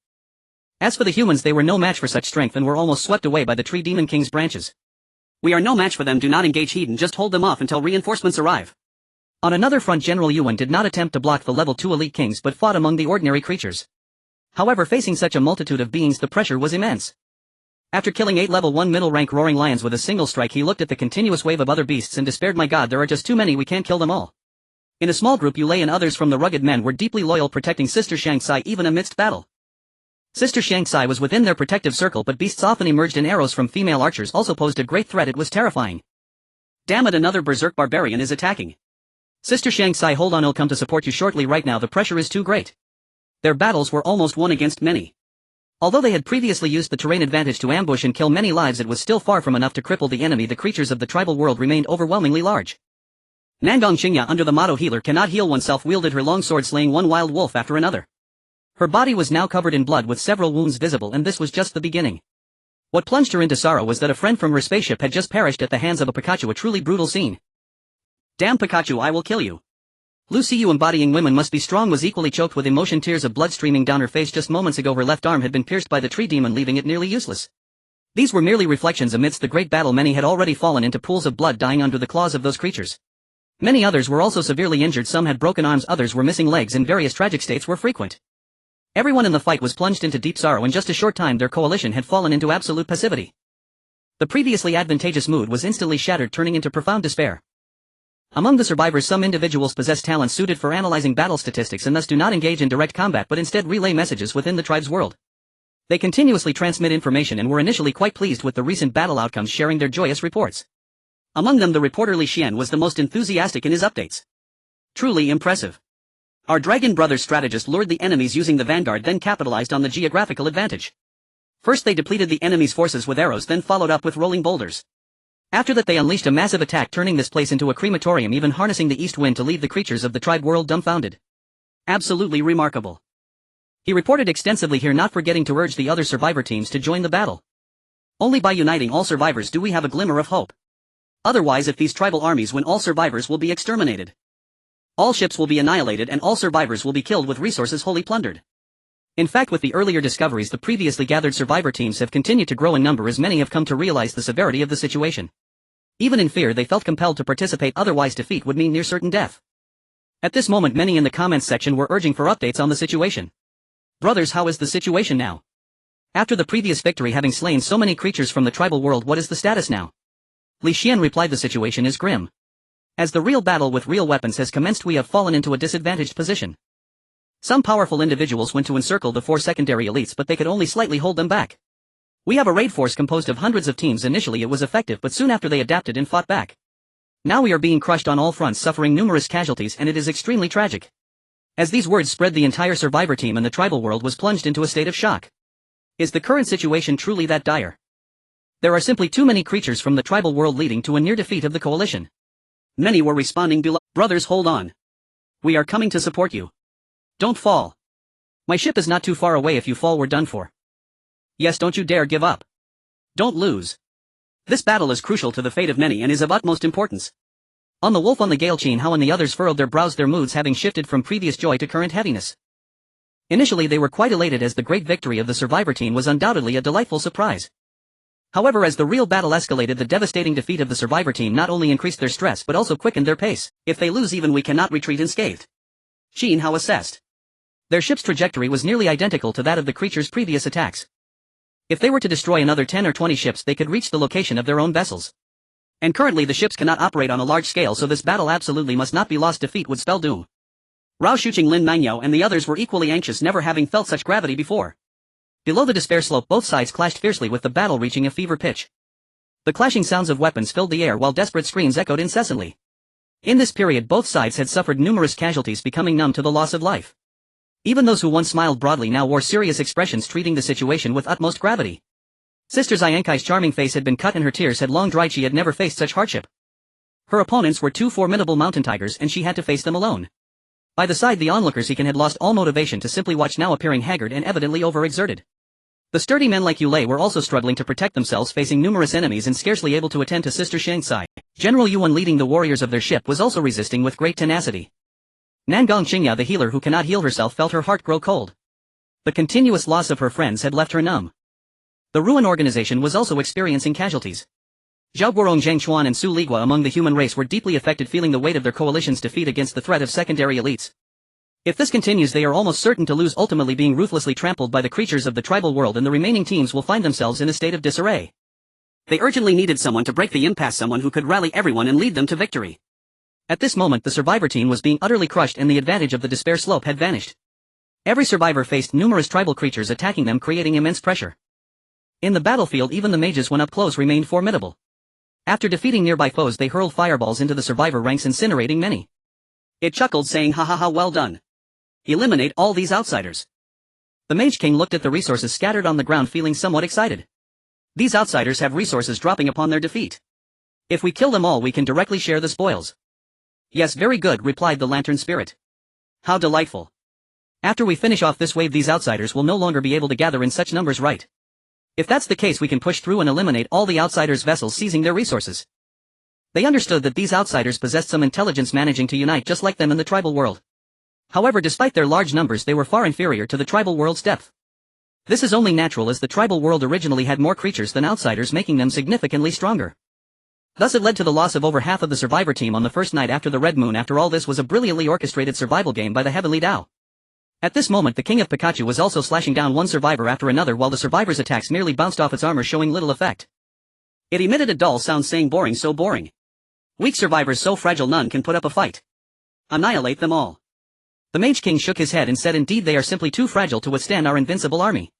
As for the humans, they were no match for such strength and were almost swept away by the tree demon king's branches. "We are no match for them. Do not engage, Hedon, just hold them off until reinforcements arrive." On another front, General Yuan did not attempt to block the level 2 elite kings but fought among the ordinary creatures. However, facing such a multitude of beings, the pressure was immense. After killing 8 level 1 middle rank roaring lions with a single strike, he looked at the continuous wave of other beasts and despaired. "My god, there are just too many, we can't kill them all." In a small group, Yulei and others from the rugged men were deeply loyal, protecting Sister Shangsai even amidst battle. Sister Shangsai was within their protective circle, but beasts often emerged and arrows from female archers also posed a great threat. It was terrifying. "Damn it, another berserk barbarian is attacking." "Sister Shangsai, hold on, I'll come to support you shortly. Right now the pressure is too great." Their battles were almost one against many. Although they had previously used the terrain advantage to ambush and kill many lives, it was still far from enough to cripple the enemy. The creatures of the tribal world remained overwhelmingly large. Nangong Xingya, under the motto "Healer cannot heal oneself," wielded her long sword, slaying one wild wolf after another. Her body was now covered in blood with several wounds visible, and this was just the beginning. What plunged her into sorrow was that a friend from her spaceship had just perished at the hands of a Pikachu, a truly brutal scene. "Damn Pikachu, I will kill you." Lu Xiyu, embodying women must be strong, was equally choked with emotion, tears of blood streaming down her face. Just moments ago her left arm had been pierced by the tree demon, leaving it nearly useless. These were merely reflections amidst the great battle. Many had already fallen into pools of blood, dying under the claws of those creatures. Many others were also severely injured. Some had broken arms, others were missing legs, and various tragic states were frequent. Everyone in the fight was plunged into deep sorrow. In just a short time their coalition had fallen into absolute passivity. The previously advantageous mood was instantly shattered, turning into profound despair. Among the survivors, some individuals possess talents suited for analyzing battle statistics and thus do not engage in direct combat but instead relay messages within the tribe's world. They continuously transmit information and were initially quite pleased with the recent battle outcomes, sharing their joyous reports. Among them, the reporter Li Xian was the most enthusiastic in his updates. "Truly impressive. Our Dragon Brothers strategist lured the enemies using the vanguard, then capitalized on the geographical advantage. First they depleted the enemy's forces with arrows, then followed up with rolling boulders. After that they unleashed a massive attack, turning this place into a crematorium, even harnessing the east wind to leave the creatures of the tribe world dumbfounded. Absolutely remarkable." He reported extensively here, not forgetting to urge the other survivor teams to join the battle. "Only by uniting all survivors do we have a glimmer of hope. Otherwise, if these tribal armies win, all survivors will be exterminated. All ships will be annihilated and all survivors will be killed with resources wholly plundered." In fact, with the earlier discoveries, the previously gathered survivor teams have continued to grow in number as many have come to realize the severity of the situation. Even in fear, they felt compelled to participate, otherwise defeat would mean near certain death. At this moment many in the comments section were urging for updates on the situation. "Brothers, how is the situation now? After the previous victory, having slain so many creatures from the tribal world, what is the status now?" Li Xian replied, "The situation is grim. As the real battle with real weapons has commenced, we have fallen into a disadvantaged position. Some powerful individuals went to encircle the 4 secondary elites, but they could only slightly hold them back. We have a raid force composed of hundreds of teams. Initially it was effective, but soon after they adapted and fought back. Now we are being crushed on all fronts, suffering numerous casualties, and it is extremely tragic. As these words spread, the entire survivor team and the tribal world was plunged into a state of shock. Is the current situation truly that dire? There are simply too many creatures from the tribal world, leading to a near defeat of the coalition. Many were responding below. Brothers, hold on. We are coming to support you. Don't fall. My ship is not too far away. If you fall, we're done for. Yes, don't you dare give up. Don't lose. This battle is crucial to the fate of many and is of utmost importance. On the wolf on the gale, Qin Hao and the others furrowed their brows, their moods having shifted from previous joy to current heaviness. Initially they were quite elated, as the great victory of the survivor team was undoubtedly a delightful surprise. However, as the real battle escalated, the devastating defeat of the survivor team not only increased their stress but also quickened their pace. If they lose, even we cannot retreat unscathed, Qin Hao assessed. Their ship's trajectory was nearly identical to that of the creature's previous attacks. If they were to destroy another 10 or 20 ships, they could reach the location of their own vessels. And currently the ships cannot operate on a large scale, so this battle absolutely must not be lost. Defeat would spell doom. Rao Shuqing, Lin Mangyao and the others were equally anxious, never having felt such gravity before. Below the despair slope, both sides clashed fiercely, with the battle reaching a fever pitch. The clashing sounds of weapons filled the air while desperate screams echoed incessantly. In this period both sides had suffered numerous casualties, becoming numb to the loss of life. Even those who once smiled broadly now wore serious expressions, treating the situation with utmost gravity. Sister Xiankai's charming face had been cut and her tears had long dried. She had never faced such hardship. Her opponents were two formidable mountain tigers and she had to face them alone. By the side the onlookers, Qin had lost all motivation to simply watch, now appearing haggard and evidently overexerted. The sturdy men like Yulei were also struggling to protect themselves, facing numerous enemies and scarcely able to attend to Sister Xiangcai. General Yuan, leading the warriors of their ship, was also resisting with great tenacity. Nangong Qingya, the healer who cannot heal herself, felt her heart grow cold. The continuous loss of her friends had left her numb. The Ruin organization was also experiencing casualties. Zhao Guorong, Zhang Xuan and Su Ligua among the human race were deeply affected, feeling the weight of their coalition's defeat against the threat of secondary elites. If this continues, they are almost certain to lose, ultimately being ruthlessly trampled by the creatures of the tribal world, and the remaining teams will find themselves in a state of disarray. They urgently needed someone to break the impasse, someone who could rally everyone and lead them to victory. At this moment the survivor team was being utterly crushed and the advantage of the despair slope had vanished. Every survivor faced numerous tribal creatures attacking them, creating immense pressure. In the battlefield even the mages, when up close, remained formidable. After defeating nearby foes they hurled fireballs into the survivor ranks, incinerating many. It chuckled, saying, "Ha ha ha, well done. Eliminate all these outsiders." The Mage King looked at the resources scattered on the ground, feeling somewhat excited. These outsiders have resources dropping upon their defeat. If we kill them all we can directly share the spoils. Yes, very good, replied the Lantern Spirit. How delightful. After we finish off this wave these outsiders will no longer be able to gather in such numbers, right? If that's the case we can push through and eliminate all the outsiders' vessels, seizing their resources. They understood that these outsiders possessed some intelligence, managing to unite just like them in the tribal world. However, despite their large numbers they were far inferior to the tribal world's depth. This is only natural, as the tribal world originally had more creatures than outsiders, making them significantly stronger. Thus it led to the loss of over half of the survivor team on the first night after the Red Moon. After all, this was a brilliantly orchestrated survival game by the Heavenly Tao. At this moment the King of Pikachu was also slashing down one survivor after another, while the survivor's attacks merely bounced off its armor, showing little effect. It emitted a dull sound, saying, "Boring, so boring. Weak survivors, so fragile, none can put up a fight. Annihilate them all." The Mage King shook his head and said, "Indeed, they are simply too fragile to withstand our invincible army.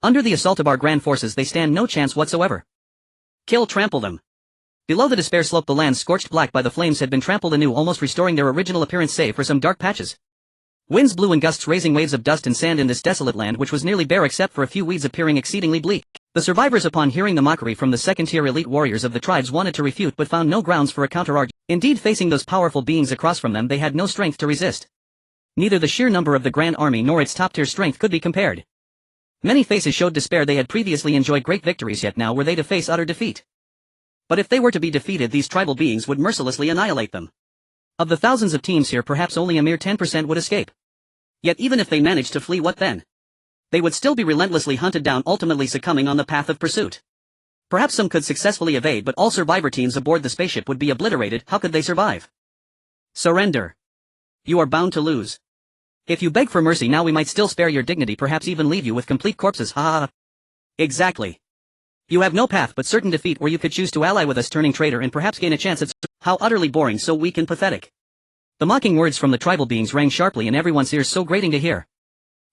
Under the assault of our grand forces they stand no chance whatsoever. Kill, trample them." Below the despair slope the land, scorched black by the flames, had been trampled anew, almost restoring their original appearance save for some dark patches. Winds blew in gusts, raising waves of dust and sand in this desolate land, which was nearly bare except for a few weeds appearing exceedingly bleak. The survivors, upon hearing the mockery from the second-tier elite warriors of the tribes, wanted to refute but found no grounds for a counter-argument. Indeed, facing those powerful beings across from them they had no strength to resist. Neither the sheer number of the Grand Army nor its top-tier strength could be compared. Many faces showed despair. They had previously enjoyed great victories, yet now were they to face utter defeat. But if they were to be defeated, these tribal beings would mercilessly annihilate them. Of the thousands of teams here, perhaps only a mere 10% would escape. Yet even if they managed to flee, what then? They would still be relentlessly hunted down, ultimately succumbing on the path of pursuit. Perhaps some could successfully evade, but all survivor teams aboard the spaceship would be obliterated. How could they survive? Surrender. You are bound to lose. If you beg for mercy now we might still spare your dignity, perhaps even leave you with complete corpses. Ha ha ha. Exactly. You have no path but certain defeat, or you could choose to ally with us, turning traitor, and perhaps gain a chance at— How utterly boring, so weak and pathetic. The mocking words from the tribal beings rang sharply in everyone's ears, so grating to hear.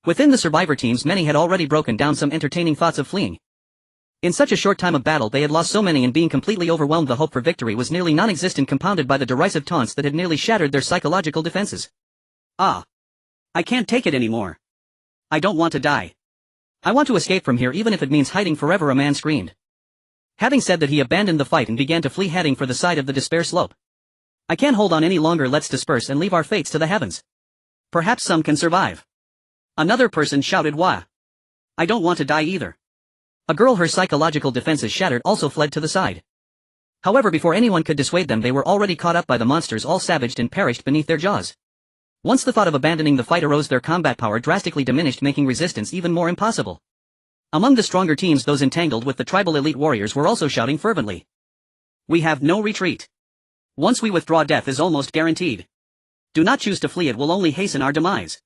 Within the survivor teams many had already broken down some entertaining thoughts of fleeing. In such a short time of battle they had lost so many, and being completely overwhelmed the hope for victory was nearly non-existent, compounded by the derisive taunts that had nearly shattered their psychological defenses. Ah. I can't take it anymore. I don't want to die. I want to escape from here even if it means hiding forever, a man screamed. Having said that, he abandoned the fight and began to flee, heading for the side of the despair slope. I can't hold on any longer, let's disperse and leave our fates to the heavens. Perhaps some can survive. Another person shouted, wah. I don't want to die either. A girl, her psychological defenses shattered, also fled to the side. However, before anyone could dissuade them, they were already caught up by the monsters, all savaged and perished beneath their jaws. Once the thought of abandoning the fight arose, their combat power drastically diminished, making resistance even more impossible. Among the stronger teams, those entangled with the tribal elite warriors were also shouting fervently. We have no retreat. Once we withdraw, death is almost guaranteed. Do not choose to flee, it will only hasten our demise.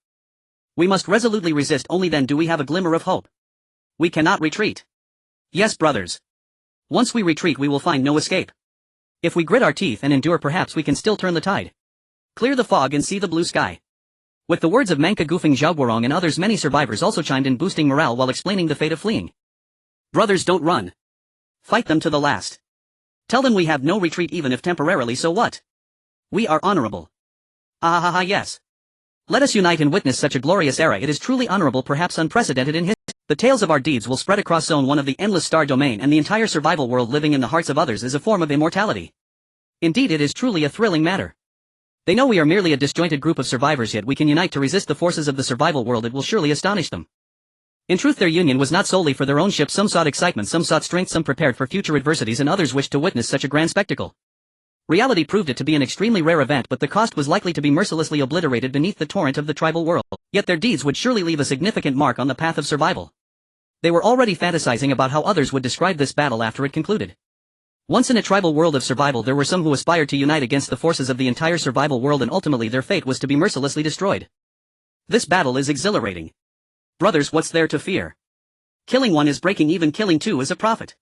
We must resolutely resist, only then do we have a glimmer of hope. We cannot retreat. Yes, brothers. Once we retreat, we will find no escape. If we grit our teeth and endure, perhaps we can still turn the tide. Clear the fog and see the blue sky. With the words of Manka Gufeng Zhaoguorong and others, many survivors also chimed in, boosting morale while explaining the fate of fleeing. Brothers, don't run. Fight them to the last. Tell them we have no retreat, even if temporarily, so what? We are honorable. Ah, yes. Let us unite and witness such a glorious era. It is truly honorable, perhaps unprecedented in history. The tales of our deeds will spread across Zone 1 of the endless star domain, and the entire survival world. Living in the hearts of others is a form of immortality. Indeed, it is truly a thrilling matter. They know we are merely a disjointed group of survivors, yet we can unite to resist the forces of the survival world. It will surely astonish them. In truth, their union was not solely for their own ship. Some sought excitement, some sought strength, some prepared for future adversities, and others wished to witness such a grand spectacle. Reality proved it to be an extremely rare event, but the cost was likely to be mercilessly obliterated beneath the torrent of the tribal world. Yet their deeds would surely leave a significant mark on the path of survival. They were already fantasizing about how others would describe this battle after it concluded. Once in a tribal world of survival, there were some who aspired to unite against the forces of the entire survival world, and ultimately their fate was to be mercilessly destroyed. This battle is exhilarating. Brothers, what's there to fear? Killing one is breaking even, killing two is a profit.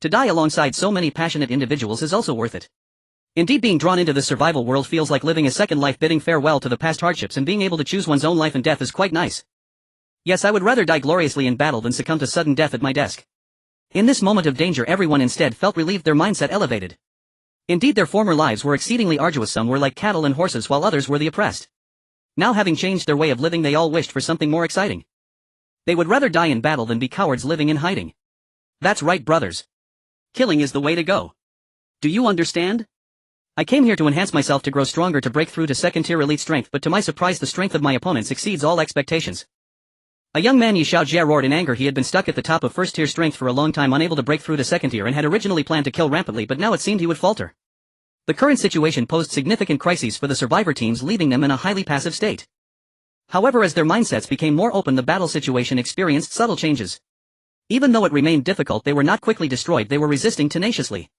To die alongside so many passionate individuals is also worth it. Indeed, being drawn into the survival world feels like living a second life, bidding farewell to the past hardships and being able to choose one's own life and death is quite nice. Yes, I would rather die gloriously in battle than succumb to sudden death at my desk. In this moment of danger, everyone instead felt relieved, their mindset elevated. Indeed, their former lives were exceedingly arduous. Some were like cattle and horses, while others were the oppressed. Now, having changed their way of living, they all wished for something more exciting. They would rather die in battle than be cowards living in hiding. That's right, brothers. Killing is the way to go. Do you understand? I came here to enhance myself, to grow stronger, to break through to second-tier elite strength, but to my surprise the strength of my opponents exceeds all expectations. A young man, Yi Xiaojia, roared in anger. He had been stuck at the top of first-tier strength for a long time, unable to break through to second-tier, and had originally planned to kill rampantly, but now it seemed he would falter. The current situation posed significant crises for the survivor teams, leaving them in a highly passive state. However, as their mindsets became more open, the battle situation experienced subtle changes. Even though it remained difficult, they were not quickly destroyed, they were resisting tenaciously.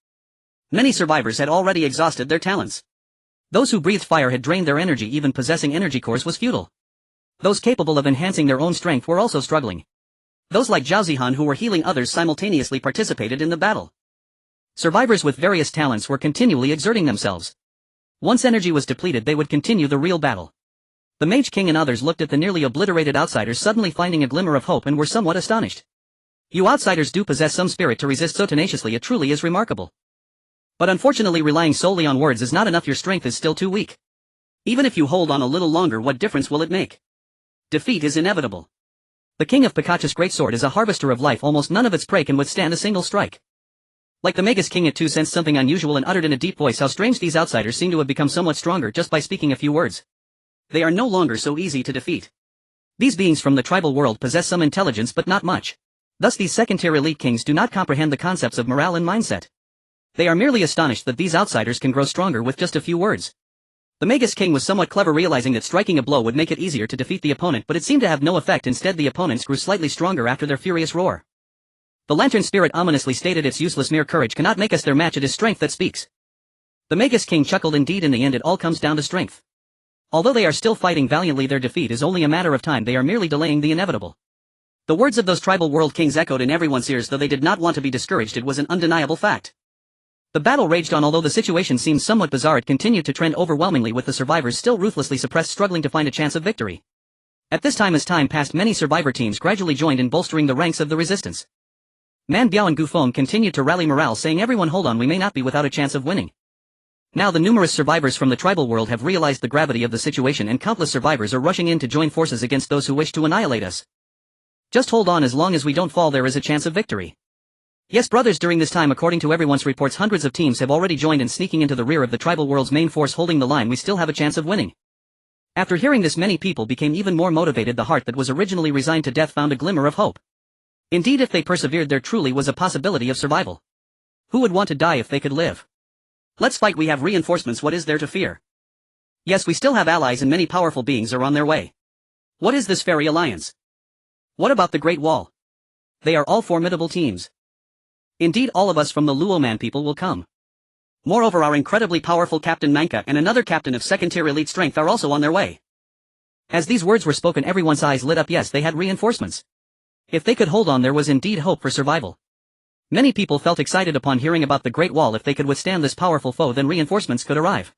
Many survivors had already exhausted their talents. Those who breathed fire had drained their energy, even possessing energy cores was futile. Those capable of enhancing their own strength were also struggling. Those like Zhao Zihan, who were healing others, simultaneously participated in the battle. Survivors with various talents were continually exerting themselves. Once energy was depleted, they would continue the real battle. The Mage King and others looked at the nearly obliterated outsiders, suddenly finding a glimmer of hope, and were somewhat astonished. You outsiders do possess some spirit to resist so tenaciously, it truly is remarkable. But unfortunately, relying solely on words is not enough, your strength is still too weak. Even if you hold on a little longer, what difference will it make? Defeat is inevitable. The king of Pikachu's greatsword is a harvester of life, almost none of its prey can withstand a single strike. Like the Magus King, it too sensed something unusual and uttered in a deep voice, how strange these outsiders seem to have become somewhat stronger just by speaking a few words. They are no longer so easy to defeat. These beings from the tribal world possess some intelligence but not much. Thus these second-tier elite kings do not comprehend the concepts of morale and mindset. They are merely astonished that these outsiders can grow stronger with just a few words. The Magus King was somewhat clever, realizing that striking a blow would make it easier to defeat the opponent, but it seemed to have no effect. Instead, the opponents grew slightly stronger after their furious roar. The Lantern Spirit ominously stated, "It's useless, mere courage cannot make us their match, it is strength that speaks." The Magus King chuckled. Indeed, in the end it all comes down to strength. Although they are still fighting valiantly, their defeat is only a matter of time, they are merely delaying the inevitable. The words of those tribal world kings echoed in everyone's ears. Though they did not want to be discouraged, it was an undeniable fact. The battle raged on. Although the situation seemed somewhat bizarre, it continued to trend overwhelmingly, with the survivors still ruthlessly suppressed, struggling to find a chance of victory. At this time, as time passed, many survivor teams gradually joined in bolstering the ranks of the resistance. Man Biao and Gufeng continued to rally morale, saying, "Everyone hold on, we may not be without a chance of winning." Now the numerous survivors from the tribal world have realized the gravity of the situation and countless survivors are rushing in to join forces against those who wish to annihilate us. Just hold on, as long as we don't fall there is a chance of victory. Yes brothers, during this time according to everyone's reports hundreds of teams have already joined in sneaking into the rear of the tribal world's main force holding the line. We still have a chance of winning. After hearing this many people became even more motivated. The heart that was originally resigned to death found a glimmer of hope. Indeed, if they persevered there truly was a possibility of survival. Who would want to die if they could live? Let's fight, we have reinforcements, what is there to fear? Yes, we still have allies and many powerful beings are on their way. What is this fairy alliance? What about the Great Wall? They are all formidable teams. Indeed, all of us from the Luoman people will come. Moreover, our incredibly powerful Captain Manka and another captain of second-tier elite strength are also on their way. As these words were spoken, everyone's eyes lit up. Yes, they had reinforcements. If they could hold on, there was indeed hope for survival. Many people felt excited upon hearing about the Great Wall. If they could withstand this powerful foe, then reinforcements could arrive.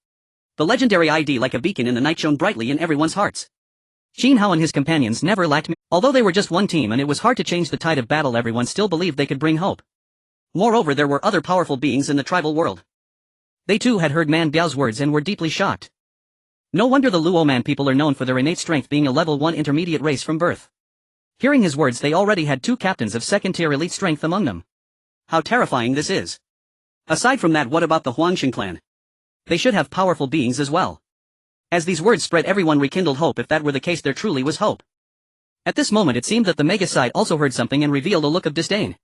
The legendary ID like a beacon in the night shone brightly in everyone's hearts. Qin Hao and his companions never lacked. Although they were just one team and it was hard to change the tide of battle, everyone still believed they could bring hope. Moreover, there were other powerful beings in the tribal world. They too had heard Man Biao's words and were deeply shocked. No wonder the Luoman people are known for their innate strength, being a level 1 intermediate race from birth. Hearing his words, they already had 2 captains of second-tier elite strength among them. How terrifying this is. Aside from that, what about the Huangshan clan? They should have powerful beings as well. As these words spread, everyone rekindled hope. If that were the case, there truly was hope. At this moment it seemed that the Mega side also heard something and revealed a look of disdain.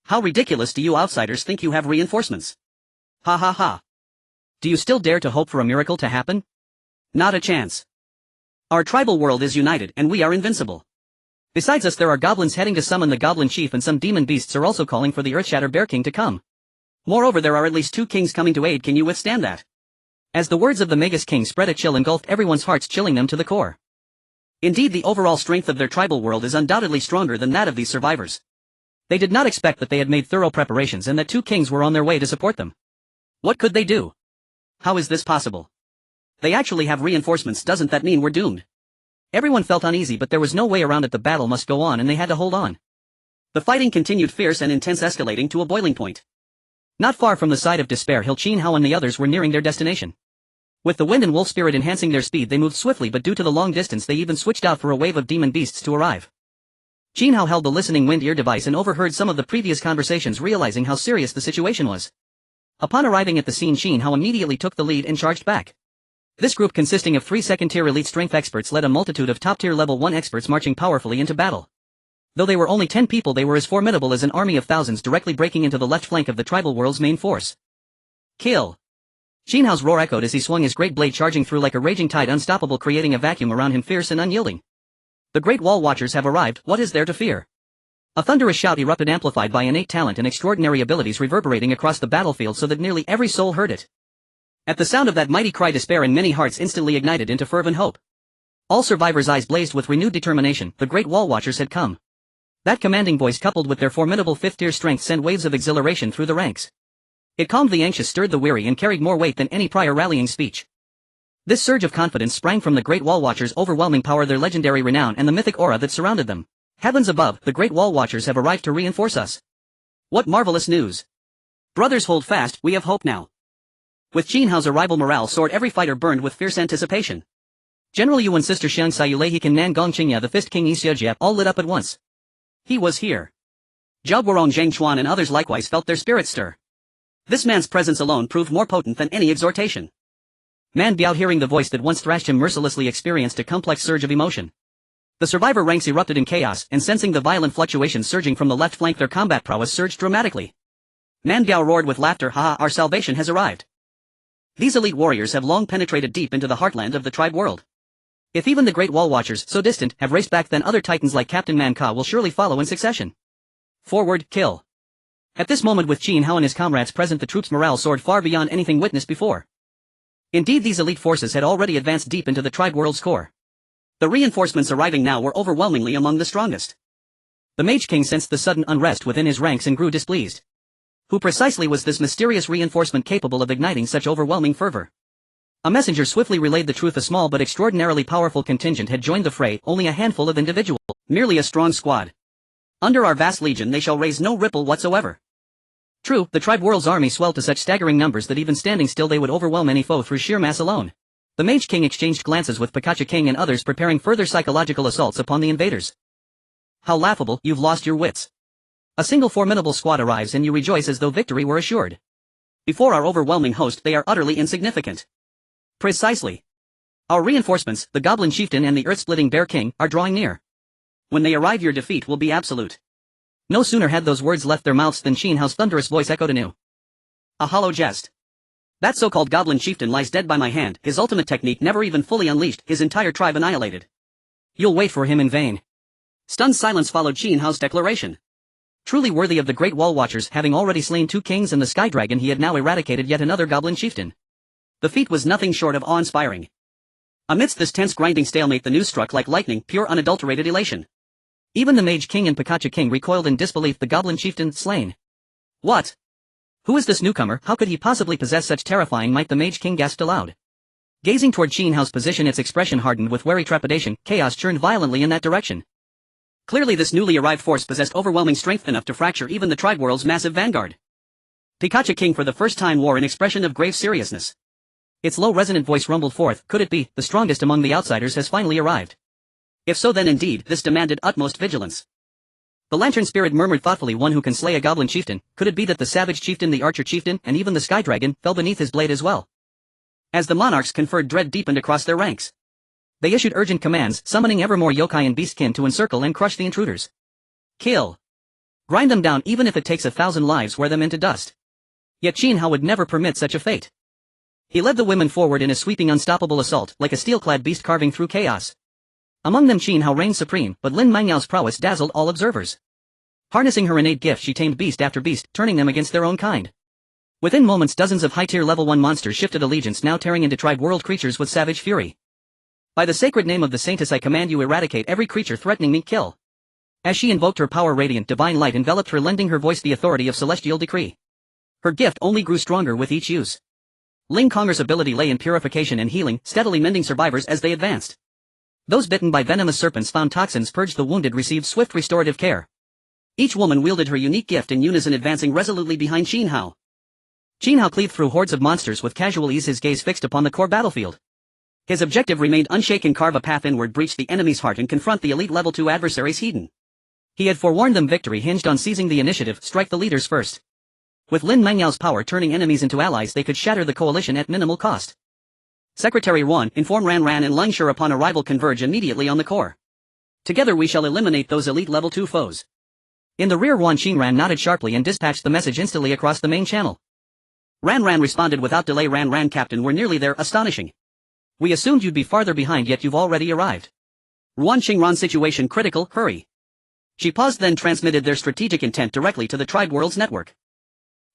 How ridiculous do you outsiders think you have reinforcements? Ha ha ha. Do you still dare to hope for a miracle to happen? Not a chance. Our tribal world is united and we are invincible. Besides us there are goblins heading to summon the goblin chief, and some demon beasts are also calling for the Earthshatter Bear King to come. Moreover, there are at least 2 kings coming to aid. Can you withstand that? As the words of the Magus King spread, a chill engulfed everyone's hearts, chilling them to the core. Indeed, the overall strength of their tribal world is undoubtedly stronger than that of these survivors. They did not expect that they had made thorough preparations and that 2 kings were on their way to support them. What could they do? How is this possible? They actually have reinforcements. Doesn't that mean we're doomed? Everyone felt uneasy, but there was no way around it. The battle must go on and they had to hold on. The fighting continued, fierce and intense, escalating to a boiling point. Not far from the side of Despair Hill, Qin Hao and the others were nearing their destination. With the wind and wolf spirit enhancing their speed, they moved swiftly, but due to the long distance they even switched out for a wave of demon beasts to arrive. Qin Hao held the listening wind ear device and overheard some of the previous conversations, realizing how serious the situation was. Upon arriving at the scene, Qin Hao immediately took the lead and charged back. This group, consisting of 3 second-tier elite strength experts, led a multitude of top-tier level 1 experts marching powerfully into battle. Though they were only 10 people, they were as formidable as an army of thousands, directly breaking into the left flank of the tribal world's main force. Kill! Qin Hao's roar echoed as he swung his great blade, charging through like a raging tide, unstoppable, creating a vacuum around him, fierce and unyielding. The Great Wall Watchers have arrived. What is there to fear? A thunderous shout erupted, amplified by innate talent and extraordinary abilities, reverberating across the battlefield so that nearly every soul heard it. At the sound of that mighty cry, despair in many hearts instantly ignited into fervent hope. All survivors' eyes blazed with renewed determination. The Great Wall Watchers had come. That commanding voice, coupled with their formidable 5th-tier strength, sent waves of exhilaration through the ranks. It calmed the anxious, stirred the weary, and carried more weight than any prior rallying speech. This surge of confidence sprang from the Great Wall Watchers' overwhelming power, their legendary renown, and the mythic aura that surrounded them. Heavens above, the Great Wall Watchers have arrived to reinforce us. What marvelous news! Brothers, hold fast, we have hope now. With Qin Hao's arrival, morale soared, every fighter burned with fierce anticipation. General Yu and Sister Xiang Sayulei Kan Nan Gong Qingya, the Fist King Isiajia, all lit up at once. He was here. Zhao Guorong, Zhang Chuan and others likewise felt their spirits stir. This man's presence alone proved more potent than any exhortation. Man Biao, hearing the voice that once thrashed him mercilessly, experienced a complex surge of emotion. The survivor ranks erupted in chaos, and sensing the violent fluctuations surging from the left flank, their combat prowess surged dramatically. Man Biao roared with laughter, "Ha ha, our salvation has arrived." These elite warriors have long penetrated deep into the heartland of the tribe world. If even the Great Wall Watchers, so distant, have raced back, then other titans like Captain Man Ka will surely follow in succession. Forward, kill. At this moment, with Qin Hao and his comrades present, the troops' morale soared far beyond anything witnessed before. Indeed, these elite forces had already advanced deep into the tribe world's core. The reinforcements arriving now were overwhelmingly among the strongest. The Mage King sensed the sudden unrest within his ranks and grew displeased. Who precisely was this mysterious reinforcement capable of igniting such overwhelming fervor? A messenger swiftly relayed the truth. A small but extraordinarily powerful contingent had joined the fray, only a handful of individuals, merely a strong squad. Under our vast legion they shall raise no ripple whatsoever. True, the tribe world's army swelled to such staggering numbers that even standing still they would overwhelm any foe through sheer mass alone. The Mage King exchanged glances with Pikachu King and others preparing further psychological assaults upon the invaders. How laughable, you've lost your wits. A single formidable squad arrives and you rejoice as though victory were assured. Before our overwhelming host they are utterly insignificant. Precisely. Our reinforcements, the Goblin Chieftain and the Earth-splitting Bear King, are drawing near. When they arrive your defeat will be absolute. No sooner had those words left their mouths than Qin Hao's thunderous voice echoed anew. A hollow jest. That so-called Goblin Chieftain lies dead by my hand, his ultimate technique never even fully unleashed, his entire tribe annihilated. You'll wait for him in vain. Stunned silence followed Qin Hao's declaration. Truly worthy of the Great Wall Watchers, having already slain 2 kings and the Sky Dragon, he had now eradicated yet another Goblin Chieftain. The feat was nothing short of awe-inspiring. Amidst this tense grinding stalemate the news struck like lightning, pure unadulterated elation. Even the Mage King and Pikachu King recoiled in disbelief, the Goblin Chieftain slain. What? Who is this newcomer? How could he possibly possess such terrifying might? The Mage King gasped aloud. Gazing toward Qin Hao's position, its expression hardened with wary trepidation, chaos churned violently in that direction. Clearly this newly arrived force possessed overwhelming strength enough to fracture even the tribe world's massive vanguard. Pikachu King for the first time wore an expression of grave seriousness. Its low resonant voice rumbled forth, could it be, the strongest among the outsiders has finally arrived? If so then indeed, this demanded utmost vigilance. The Lantern Spirit murmured thoughtfully, one who can slay a Goblin Chieftain, could it be that the Savage Chieftain, the Archer Chieftain, and even the Sky Dragon, fell beneath his blade as well? As the monarchs conferred, dread deepened across their ranks. They issued urgent commands, summoning ever more yokai and beastkin to encircle and crush the intruders. Kill. Grind them down even if it takes 1,000 lives, wear them into dust. Yet Qin Hao would never permit such a fate. He led the women forward in a sweeping unstoppable assault, like a steel-clad beast carving through chaos. Among them Qin Hao reigned supreme, but Lin Mangyao's prowess dazzled all observers. Harnessing her innate gift she tamed beast after beast, turning them against their own kind. Within moments dozens of high-tier level 1 monsters shifted allegiance, now tearing into tribe world creatures with savage fury. By the sacred name of the Saintess I command you, eradicate every creature threatening me, kill. As she invoked her power, radiant divine light enveloped her, lending her voice the authority of celestial decree. Her gift only grew stronger with each use. Ling Konger's ability lay in purification and healing, steadily mending survivors as they advanced. Those bitten by venomous serpents found toxins purged, the wounded received swift restorative care. Each woman wielded her unique gift in unison, advancing resolutely behind Qin Hao. Qin Hao cleaved through hordes of monsters with casual ease, his gaze fixed upon the core battlefield. His objective remained unshaken: carve a path inward, breach the enemy's heart and confront the elite level 2 adversaries hidden. He had forewarned them victory hinged on seizing the initiative, strike the leaders first. With Lin Mangyao's power turning enemies into allies, they could shatter the coalition at minimal cost. Secretary Wan, inform Ran and Lung Sure upon arrival, converge immediately on the core. Together we shall eliminate those elite level 2 foes. In the rear Wan Xinran nodded sharply and dispatched the message instantly across the main channel. Ran responded without delay. Ran Captain, we're nearly there. Astonishing. We assumed you'd be farther behind, yet you've already arrived. Ruan Xingran, situation critical, hurry. She paused, then transmitted their strategic intent directly to the Tribe World's network.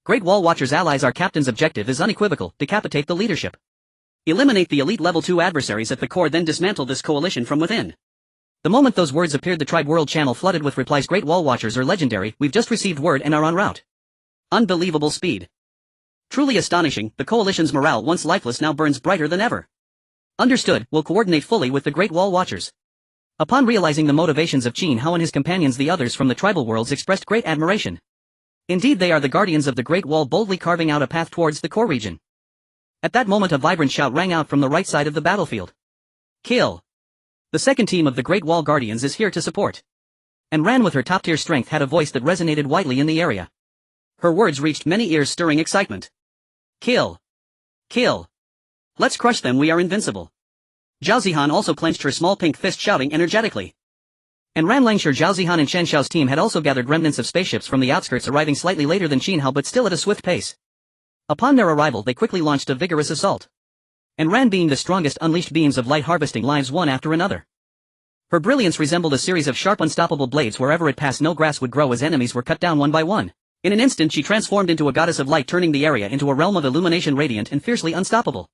Great Wall Watchers allies, our captain's objective is unequivocal: decapitate the leadership. Eliminate the elite level 2 adversaries at the core, then dismantle this coalition from within. The moment those words appeared, the Tribe World channel flooded with replies. Great Wall Watchers are legendary, we've just received word and are en route. Unbelievable speed. Truly astonishing, the coalition's morale, once lifeless, now burns brighter than ever. Understood, we'll coordinate fully with the Great Wall Watchers. Upon realizing the motivations of Qin Hao and his companions, the others from the tribal worlds expressed great admiration. Indeed, they are the guardians of the Great Wall, boldly carving out a path towards the core region. At that moment a vibrant shout rang out from the right side of the battlefield. Kill! The second team of the Great Wall Guardians is here to support. And Ran, with her top-tier strength, had a voice that resonated widely in the area. Her words reached many ears, stirring excitement. Kill! Kill! Let's crush them, we are invincible. Zhao Zihan also clenched her small pink fist, shouting energetically. And Ran Langshur, Zhao Zihan and Shen Xiao's team had also gathered remnants of spaceships from the outskirts, arriving slightly later than Qin Hao but still at a swift pace. Upon their arrival they quickly launched a vigorous assault. And Ran, being the strongest, unleashed beams of light, harvesting lives one after another. Her brilliance resembled a series of sharp unstoppable blades. Wherever it passed no grass would grow as enemies were cut down one by one. In an instant she transformed into a goddess of light, turning the area into a realm of illumination, radiant and fiercely unstoppable.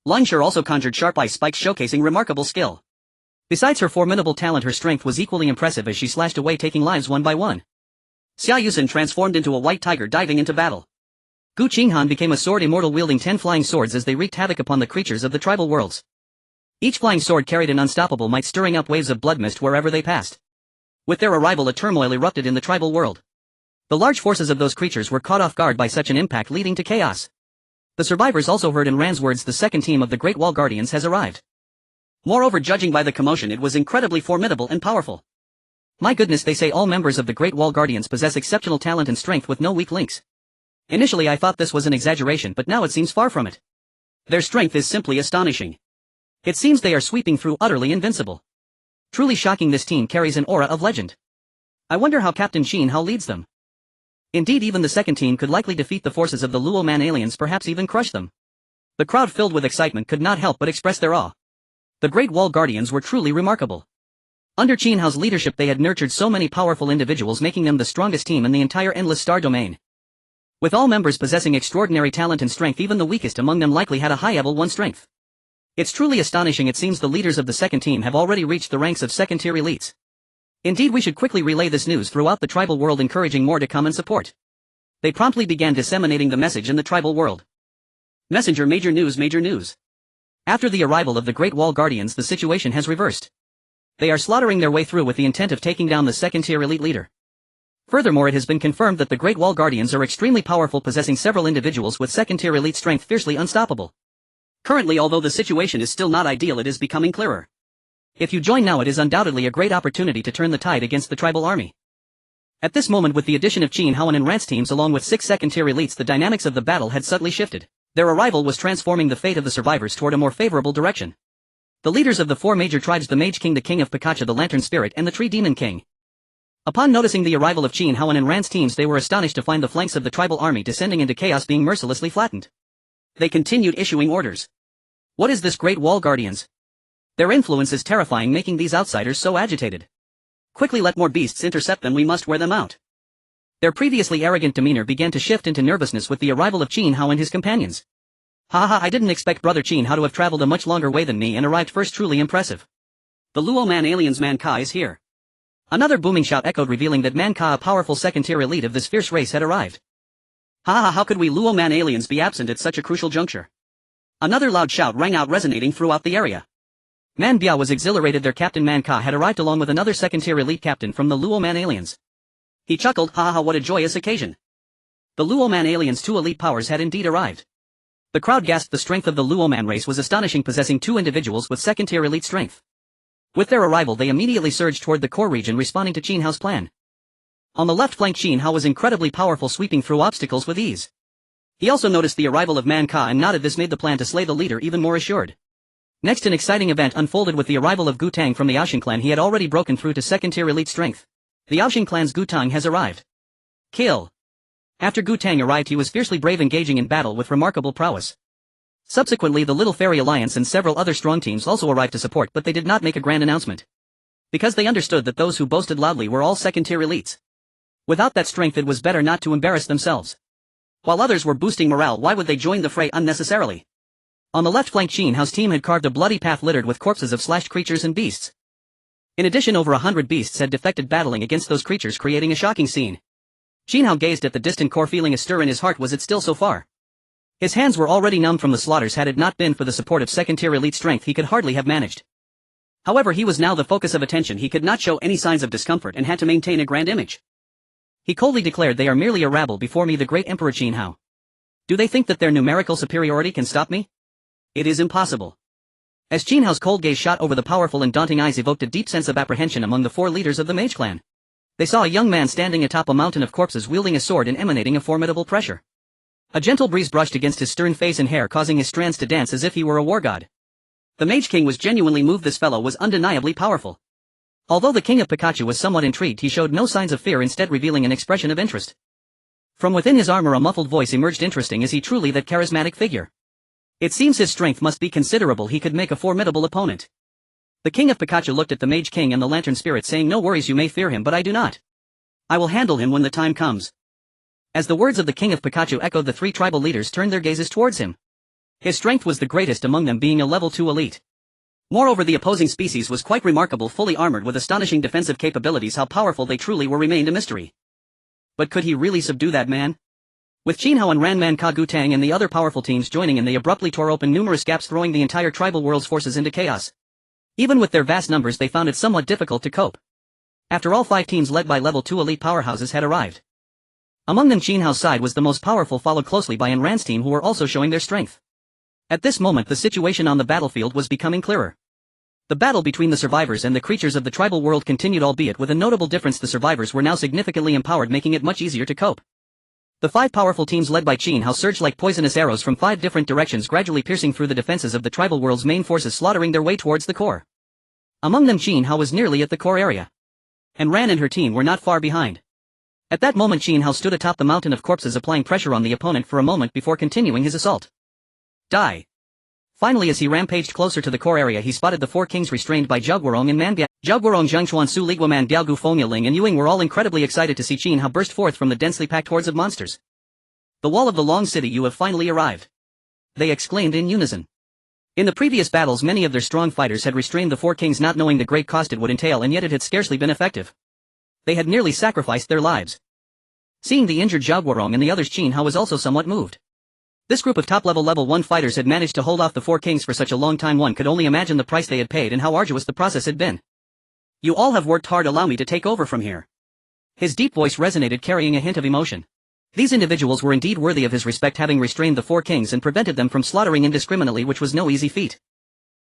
Langshur also conjured sharp ice spikes, showcasing remarkable skill. Besides her formidable talent, her strength was equally impressive as she slashed away, taking lives one by one. Xia Yusen transformed into a white tiger, diving into battle. Gu Qinghan became a sword immortal, wielding 10 flying swords as they wreaked havoc upon the creatures of the tribal worlds. Each flying sword carried an unstoppable might, stirring up waves of blood mist wherever they passed. With their arrival a turmoil erupted in the tribal world. The large forces of those creatures were caught off guard by such an impact, leading to chaos. The survivors also heard in Rand's words the second team of the Great Wall Guardians has arrived. Moreover, judging by the commotion, it was incredibly formidable and powerful. My goodness, they say all members of the Great Wall Guardians possess exceptional talent and strength with no weak links. Initially I thought this was an exaggeration, but now it seems far from it. Their strength is simply astonishing. It seems they are sweeping through utterly invincible. Truly shocking, this team carries an aura of legend. I wonder how Captain Qin Hao leads them. Indeed, even the second team could likely defeat the forces of the Luo Man aliens, perhaps even crush them. The crowd, filled with excitement, could not help but express their awe. The Great Wall Guardians were truly remarkable. Under Qin Hao's leadership they had nurtured so many powerful individuals, making them the strongest team in the entire endless star domain. With all members possessing extraordinary talent and strength, even the weakest among them likely had a high level 1 strength. It's truly astonishing. It seems the leaders of the second team have already reached the ranks of second-tier elites. Indeed, we should quickly relay this news throughout the tribal world, encouraging more to come and support. They promptly began disseminating the message in the tribal world. Messenger, major news, major news. After the arrival of the Great Wall Guardians, the situation has reversed. They are slaughtering their way through with the intent of taking down the second-tier elite leader. Furthermore, it has been confirmed that the Great Wall Guardians are extremely powerful, possessing several individuals with second-tier elite strength fiercely unstoppable. Currently, although the situation is still not ideal, it is becoming clearer. If you join now, it is undoubtedly a great opportunity to turn the tide against the tribal army. At this moment, with the addition of Qin Hao and Rand's teams along with 6 second-tier elites, the dynamics of the battle had subtly shifted. Their arrival was transforming the fate of the survivors toward a more favorable direction. The leaders of the 4 major tribes, the Mage King, the King of Pikachu, the Lantern Spirit, and the Tree Demon King. Upon noticing the arrival of Qin Hao and Rand's teams, they were astonished to find the flanks of the tribal army descending into chaos, being mercilessly flattened. They continued issuing orders. What is this Great Wall Guardians? Their influence is terrifying, making these outsiders so agitated. Quickly let more beasts intercept them, we must wear them out. Their previously arrogant demeanor began to shift into nervousness with the arrival of Qin Hao and his companions. Haha, I didn't expect brother Qin Hao to have traveled a much longer way than me and arrived first, truly impressive. The Luo Man aliens, Man Ka is here. Another booming shout echoed, revealing that Man Ka, a powerful second-tier elite of this fierce race, had arrived. Haha, how could we Luo Man aliens be absent at such a crucial juncture? Another loud shout rang out, resonating throughout the area. Man Biao was exhilarated. Their captain Man Ka had arrived along with another second-tier elite captain from the Luo Man aliens. He chuckled, haha, what a joyous occasion. The Luo Man aliens' 2 elite powers had indeed arrived. The crowd gasped. The strength of the Luo Man race was astonishing, possessing 2 individuals with second-tier elite strength. With their arrival, they immediately surged toward the core region, responding to Qin Hao's plan. On the left flank, Qin Hao was incredibly powerful, sweeping through obstacles with ease. He also noticed the arrival of Man Ka and nodded. This made the plan to slay the leader even more assured. Next, an exciting event unfolded with the arrival of Gu Tang from the Yaoxing clan. He had already broken through to second-tier elite strength. The Yaoxing clan's Gu Tang has arrived. Kill. After Gu Tang arrived, he was fiercely brave, engaging in battle with remarkable prowess. Subsequently, the Little Fairy Alliance and several other strong teams also arrived to support, but they did not make a grand announcement. Because they understood that those who boasted loudly were all second-tier elites. Without that strength, it was better not to embarrass themselves. While others were boosting morale, why would they join the fray unnecessarily? On the left flank, Qin Hao's team had carved a bloody path littered with corpses of slashed creatures and beasts. In addition, over 100 beasts had defected, battling against those creatures, creating a shocking scene. Qin Hao gazed at the distant core, feeling a stir in his heart. Was it still so far? His hands were already numb from the slaughters. Had it not been for the support of second-tier elite strength, he could hardly have managed. However, he was now the focus of attention. He could not show any signs of discomfort and had to maintain a grand image. He coldly declared, they are merely a rabble before me, the great Emperor Qin Hao. Do they think that their numerical superiority can stop me? It is impossible. As Qin Hao's cold gaze shot over the powerful and daunting eyes, evoked a deep sense of apprehension among the 4 leaders of the Mage clan. They saw a young man standing atop a mountain of corpses, wielding a sword and emanating a formidable pressure. A gentle breeze brushed against his stern face and hair, causing his strands to dance as if he were a war god. The Mage King was genuinely moved. This fellow was undeniably powerful. Although the King of Pikachu was somewhat intrigued, he showed no signs of fear, instead revealing an expression of interest. From within his armor a muffled voice emerged. Interesting, is he truly that charismatic figure? It seems his strength must be considerable. He could make a formidable opponent. The King of Pikachu looked at the Mage King and the Lantern Spirit, saying, no worries, you may fear him, but I do not. I will handle him when the time comes. As the words of the King of Pikachu echoed, the 3 tribal leaders turned their gazes towards him. His strength was the greatest among them, being a level 2 elite. Moreover, the opposing species was quite remarkable, fully armored with astonishing defensive capabilities. How powerful they truly were remained a mystery. But could he really subdue that man? With Qin Hao and Man Ka, Gu Tang and the other powerful teams joining in, they abruptly tore open numerous gaps, throwing the entire tribal world's forces into chaos. Even with their vast numbers, they found it somewhat difficult to cope. After all, 5 teams led by level 2 elite powerhouses had arrived. Among them Qin Hao's side was the most powerful, followed closely by Ran's team, who were also showing their strength. At this moment the situation on the battlefield was becoming clearer. The battle between the survivors and the creatures of the tribal world continued, albeit with a notable difference: the survivors were now significantly empowered, making it much easier to cope. The 5 powerful teams led by Qin Hao surged like poisonous arrows from 5 different directions, gradually piercing through the defenses of the tribal world's main forces, slaughtering their way towards the core. Among them Qin Hao was nearly at the core area. And Ran and her team were not far behind. At that moment Qin Hao stood atop the mountain of corpses, applying pressure on the opponent for a moment before continuing his assault. Die. Finally, as he rampaged closer to the core area, he spotted the 4 kings restrained by Zhao Guorong and Man Biao. Zhao Guorong, Zhang Chuan, Su Liguaman, Biao Gu, Feng Yiling and Yuing were all incredibly excited to see Qin Hao burst forth from the densely packed hordes of monsters. The wall of the Long City, you have finally arrived. They exclaimed in unison. In the previous battles many of their strong fighters had restrained the 4 kings, not knowing the great cost it would entail, and yet it had scarcely been effective. They had nearly sacrificed their lives. Seeing the injured Zhao Guorong and the others, Qin Hao was also somewhat moved. This group of top-level level 1 fighters had managed to hold off the 4 kings for such a long time. One could only imagine the price they had paid and how arduous the process had been. You all have worked hard, allow me to take over from here. His deep voice resonated, carrying a hint of emotion. These individuals were indeed worthy of his respect, having restrained the 4 kings and prevented them from slaughtering indiscriminately, which was no easy feat.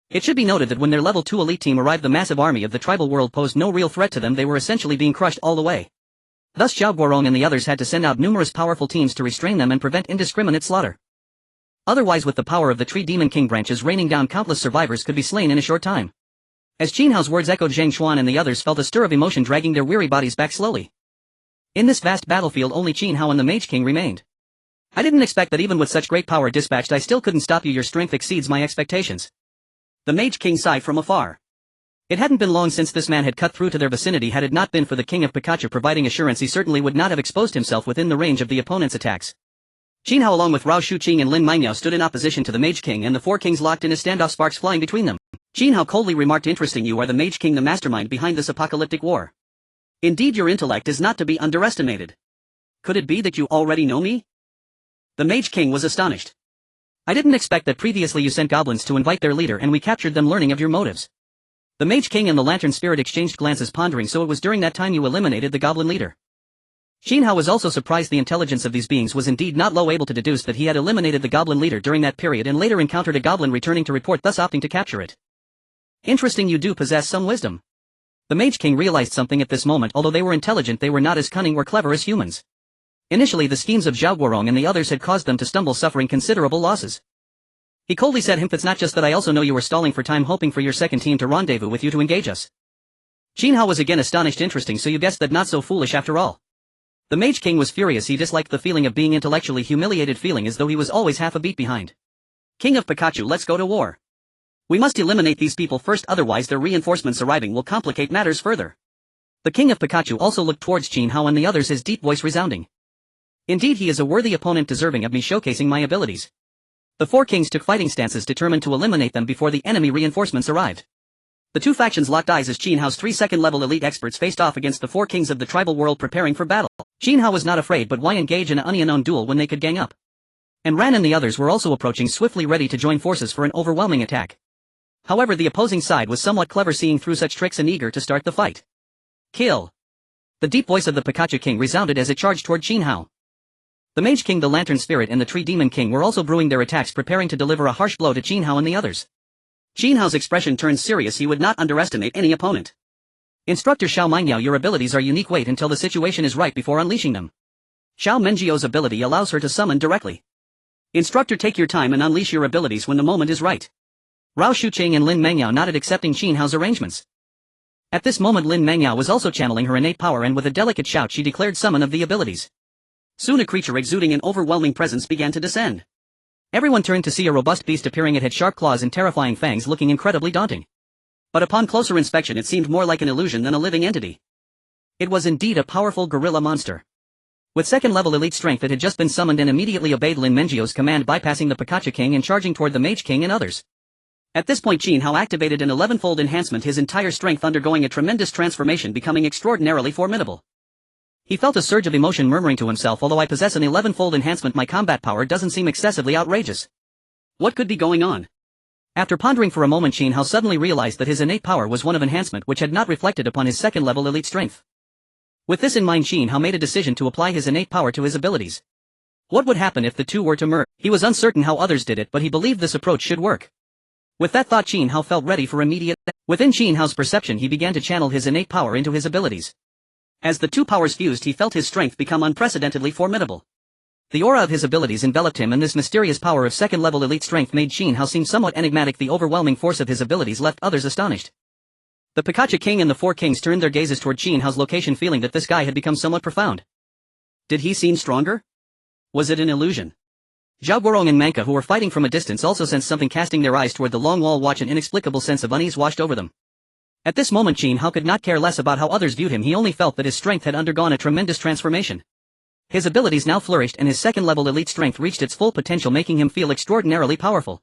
It should be noted that when their level 2 elite team arrived, the massive army of the tribal world posed no real threat to them. They were essentially being crushed all the way. Thus Zhao Guorong and the others had to send out numerous powerful teams to restrain them and prevent indiscriminate slaughter. Otherwise, with the power of the 3 demon king branches raining down, countless survivors could be slain in a short time. As Qin Hao's words echoed, Zhang Xuan and the others felt a stir of emotion dragging their weary bodies back slowly. In this vast battlefield only Qin Hao and the Mage King remained. I didn't expect that even with such great power dispatched I still couldn't stop you. Your strength exceeds my expectations. The Mage King sighed from afar. It hadn't been long since this man had cut through to their vicinity. Had it not been for the King of Pikachu providing assurance, he certainly would not have exposed himself within the range of the opponent's attacks. Qin Hao along with Rao Shuqing and Lin Mingyao stood in opposition to the Mage King, and the 4 kings locked in a standoff, sparks flying between them. Qin Hao coldly remarked, interesting, you are the Mage King, the mastermind behind this apocalyptic war. Indeed, your intellect is not to be underestimated. Could it be that you already know me? The Mage King was astonished. I didn't expect that. Previously you sent goblins to invite their leader and we captured them, learning of your motives. The Mage King and the Lantern Spirit exchanged glances, pondering. So it was during that time you eliminated the goblin leader. Qin Hao was also surprised. The intelligence of these beings was indeed not low, able to deduce that he had eliminated the goblin leader during that period and later encountered a goblin returning to report, thus opting to capture it. Interesting, you do possess some wisdom. The Mage King realized something at this moment. Although they were intelligent, they were not as cunning or clever as humans. Initially the schemes of Zhao Guorong and the others had caused them to stumble, suffering considerable losses. He coldly said, it's not just that, I also know you were stalling for time, hoping for your second team to rendezvous with you to engage us. Qin Hao was again astonished. Interesting, so you guessed that, not so foolish after all. The Mage King was furious. He disliked the feeling of being intellectually humiliated, feeling as though he was always half a beat behind. King of Pikachu, let's go to war. We must eliminate these people first, otherwise their reinforcements arriving will complicate matters further. The King of Pikachu also looked towards Qin Hao and the others, his deep voice resounding. Indeed, he is a worthy opponent, deserving of me showcasing my abilities. The 4 kings took fighting stances, determined to eliminate them before the enemy reinforcements arrived. The 2 factions locked eyes as Qin Hao's 3 second-level elite experts faced off against the 4 kings of the tribal world preparing for battle. Qin Hao was not afraid, but why engage in an unknown duel when they could gang up? And Ran and the others were also approaching swiftly, ready to join forces for an overwhelming attack. However, the opposing side was somewhat clever, seeing through such tricks and eager to start the fight. Kill! The deep voice of the Pikachu King resounded as it charged toward Qin Hao. The Mage King, the Lantern Spirit and the Tree Demon King were also brewing their attacks, preparing to deliver a harsh blow to Qin Hao and the others. Qin Hao's expression turned serious. He would not underestimate any opponent. Instructor Xiao Mingyao, your abilities are unique. Wait until the situation is right before unleashing them. Xiao Menjiao's ability allows her to summon directly. Instructor, take your time and unleash your abilities when the moment is right. Rao Shuqing and Lin Mengyao nodded, accepting Qin Hao's arrangements. At this moment Lin Mengyao was also channeling her innate power, and with a delicate shout she declared summon of the abilities. Soon a creature exuding an overwhelming presence began to descend. Everyone turned to see a robust beast appearing. It had sharp claws and terrifying fangs, looking incredibly daunting. But upon closer inspection it seemed more like an illusion than a living entity. It was indeed a powerful gorilla monster. With second-level elite strength it had just been summoned and immediately obeyed Lin Menjiao's command, bypassing the Pikachu King and charging toward the Mage King and others. At this point Qin Hao activated an 11-fold enhancement, his entire strength undergoing a tremendous transformation, becoming extraordinarily formidable. He felt a surge of emotion, murmuring to himself, although I possess an 11-fold enhancement, my combat power doesn't seem excessively outrageous. What could be going on? After pondering for a moment, Qin Hao suddenly realized that his innate power was one of enhancement, which had not reflected upon his second-level elite strength. With this in mind, Qin Hao made a decision to apply his innate power to his abilities. What would happen if the two were to merge? He was uncertain how others did it, but he believed this approach should work. With that thought, Qin Hao felt ready for immediate. Within Qin Hao's perception, he began to channel his innate power into his abilities. As the two powers fused, he felt his strength become unprecedentedly formidable. The aura of his abilities enveloped him, and this mysterious power of second-level elite strength made Qin Hao seem somewhat enigmatic. The overwhelming force of his abilities left others astonished. The Pikachu King and the four kings turned their gazes toward Qin Hao's location, feeling that this guy had become somewhat profound. Did he seem stronger? Was it an illusion? Zhao Guorong and Manka, who were fighting from a distance, also sensed something, casting their eyes toward the long wall watch. An inexplicable sense of unease washed over them. At this moment, Qin Hao could not care less about how others viewed him. He only felt that his strength had undergone a tremendous transformation. His abilities now flourished, and his second-level elite strength reached its full potential, making him feel extraordinarily powerful.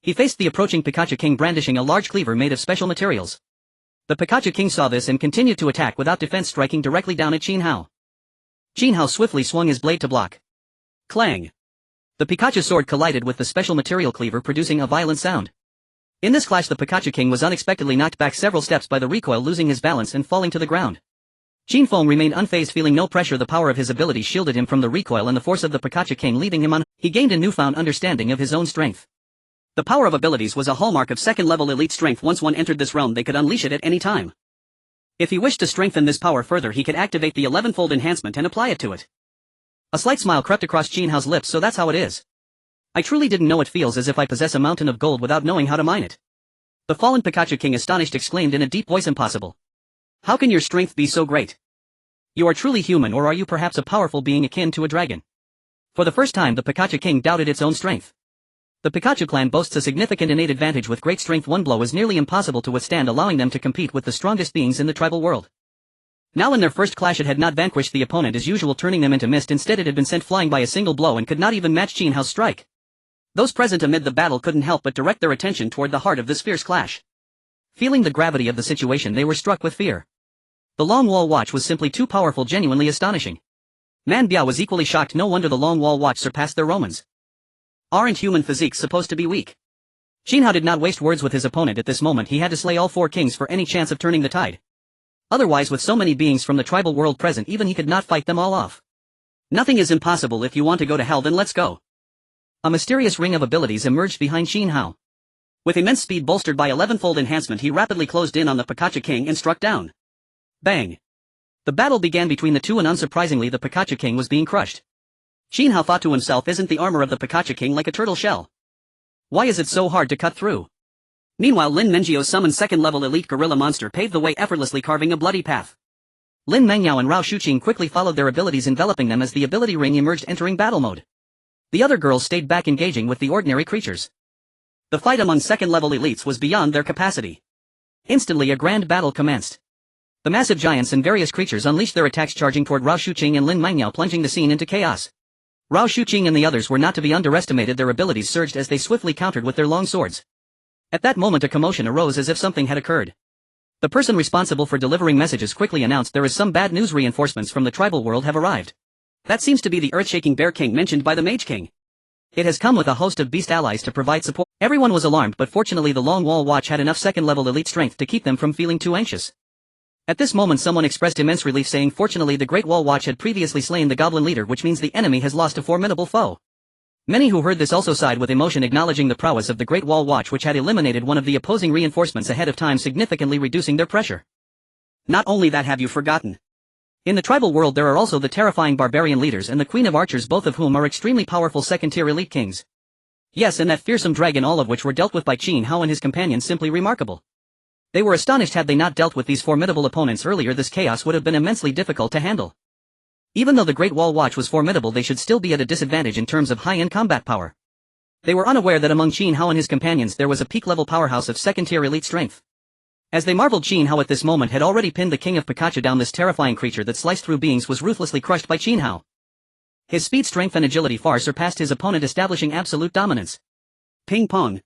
He faced the approaching Pikachu King brandishing a large cleaver made of special materials. The Pikachu King saw this and continued to attack without defense, striking directly down at Qin Hao. Qin Hao swiftly swung his blade to block. Clang! The Pikachu sword collided with the special material cleaver, producing a violent sound. In this clash, the Pikachu King was unexpectedly knocked back several steps by the recoil, losing his balance and falling to the ground. Qin Feng remained unfazed, feeling no pressure. The power of his ability shielded him from the recoil and the force of the Pikachu King, leaving him he gained a newfound understanding of his own strength. The power of abilities was a hallmark of second-level elite strength. Once one entered this realm, they could unleash it at any time. If he wished to strengthen this power further, he could activate the 11-fold enhancement and apply it to it. A slight smile crept across Qin Hao's lips. So that's how it is. I truly didn't know. It feels as if I possess a mountain of gold without knowing how to mine it. The fallen Pikachu King, astonished, exclaimed in a deep voice, impossible. How can your strength be so great? You are truly human, or are you perhaps a powerful being akin to a dragon? For the first time, the Pikachu King doubted its own strength. The Pikachu clan boasts a significant innate advantage with great strength. One blow is nearly impossible to withstand, allowing them to compete with the strongest beings in the tribal world. Now in their first clash, it had not vanquished the opponent as usual, turning them into mist. Instead, it had been sent flying by a single blow and could not even match Qin Hao's strike. Those present amid the battle couldn't help but direct their attention toward the heart of this fierce clash. Feeling the gravity of the situation, they were struck with fear. The Long Wall Watch was simply too powerful, genuinely astonishing. Man Biao was equally shocked. No wonder the Long Wall Watch surpassed their Romans. Aren't human physiques supposed to be weak? Qin Hao did not waste words with his opponent at this moment. He had to slay all four kings for any chance of turning the tide. Otherwise, with so many beings from the tribal world present, even he could not fight them all off. Nothing is impossible. If you want to go to hell, then let's go. A mysterious ring of abilities emerged behind Qin Hao. With immense speed bolstered by 11-fold enhancement, he rapidly closed in on the Pikachu King and struck down. Bang! The battle began between the two, and unsurprisingly, the Pikachu King was being crushed. Qin Hao thought to himself, isn't the armor of the Pikachu King like a turtle shell? Why is it so hard to cut through? Meanwhile, Lin Menjiao's summoned second-level elite gorilla monster paved the way, effortlessly carving a bloody path. Lin Mengyao and Rao Shuqing quickly followed, their abilities enveloping them as the ability ring emerged, entering battle mode. The other girls stayed back, engaging with the ordinary creatures. The fight among second-level elites was beyond their capacity. Instantly, a grand battle commenced. The massive giants and various creatures unleashed their attacks, charging toward Rao Shuqing and Lin Mengyao, plunging the scene into chaos. Rao Shuqing and the others were not to be underestimated. Their abilities surged as they swiftly countered with their long swords. At that moment, a commotion arose as if something had occurred. The person responsible for delivering messages quickly announced, there is some bad news. Reinforcements from the tribal world have arrived. That seems to be the earth-shaking Bear King mentioned by the Mage King. It has come with a host of beast allies to provide support. Everyone was alarmed, but fortunately the Long Wall Watch had enough second-level elite strength to keep them from feeling too anxious. At this moment, someone expressed immense relief, saying fortunately the Great Wall Watch had previously slain the Goblin leader, which means the enemy has lost a formidable foe. Many who heard this also sighed with emotion, acknowledging the prowess of the Great Wall Watch, which had eliminated one of the opposing reinforcements ahead of time, significantly reducing their pressure. Not only that, have you forgotten? In the tribal world there are also the terrifying barbarian leaders and the Queen of Archers, both of whom are extremely powerful second-tier elite kings. Yes, and that fearsome dragon, all of which were dealt with by Qin Hao and his companions, simply remarkable. They were astonished. Had they not dealt with these formidable opponents earlier, this chaos would have been immensely difficult to handle. Even though the Great Wall Watch was formidable, they should still be at a disadvantage in terms of high-end combat power. They were unaware that among Qin Hao and his companions there was a peak-level powerhouse of second-tier elite strength. As they marveled, Qin Hao at this moment had already pinned the King of Pikachu down. This terrifying creature that sliced through beings was ruthlessly crushed by Qin Hao. His speed, strength and agility far surpassed his opponent, establishing absolute dominance. Ping pong.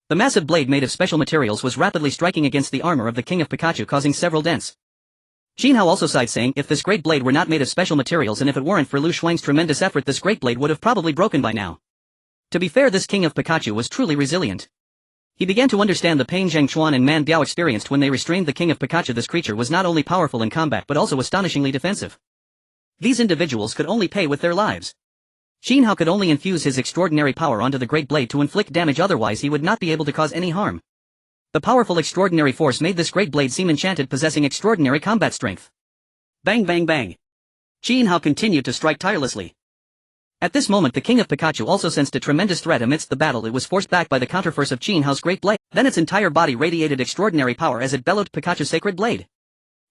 The massive blade made of special materials was rapidly striking against the armor of the King of Pikachu, causing several dents. Qin Hao also sighed, saying, if this great blade were not made of special materials, and if it weren't for Lu Shuang's tremendous effort, this great blade would have probably broken by now. To be fair, this King of Pikachu was truly resilient. He began to understand the pain Zhang Chuan and Man Biao experienced when they restrained the king of Pikachu. This creature was not only powerful in combat but also astonishingly defensive. These individuals could only pay with their lives. Qin Hao could only infuse his extraordinary power onto the great blade to inflict damage, otherwise he would not be able to cause any harm. The powerful extraordinary force made this great blade seem enchanted, possessing extraordinary combat strength. Bang bang bang. Qin Hao continued to strike tirelessly. At this moment the king of Pikachu also sensed a tremendous threat amidst the battle. It was forced back by the counterforce of Qin Hao's great blade. Then its entire body radiated extraordinary power as it bellowed Pikachu's sacred blade.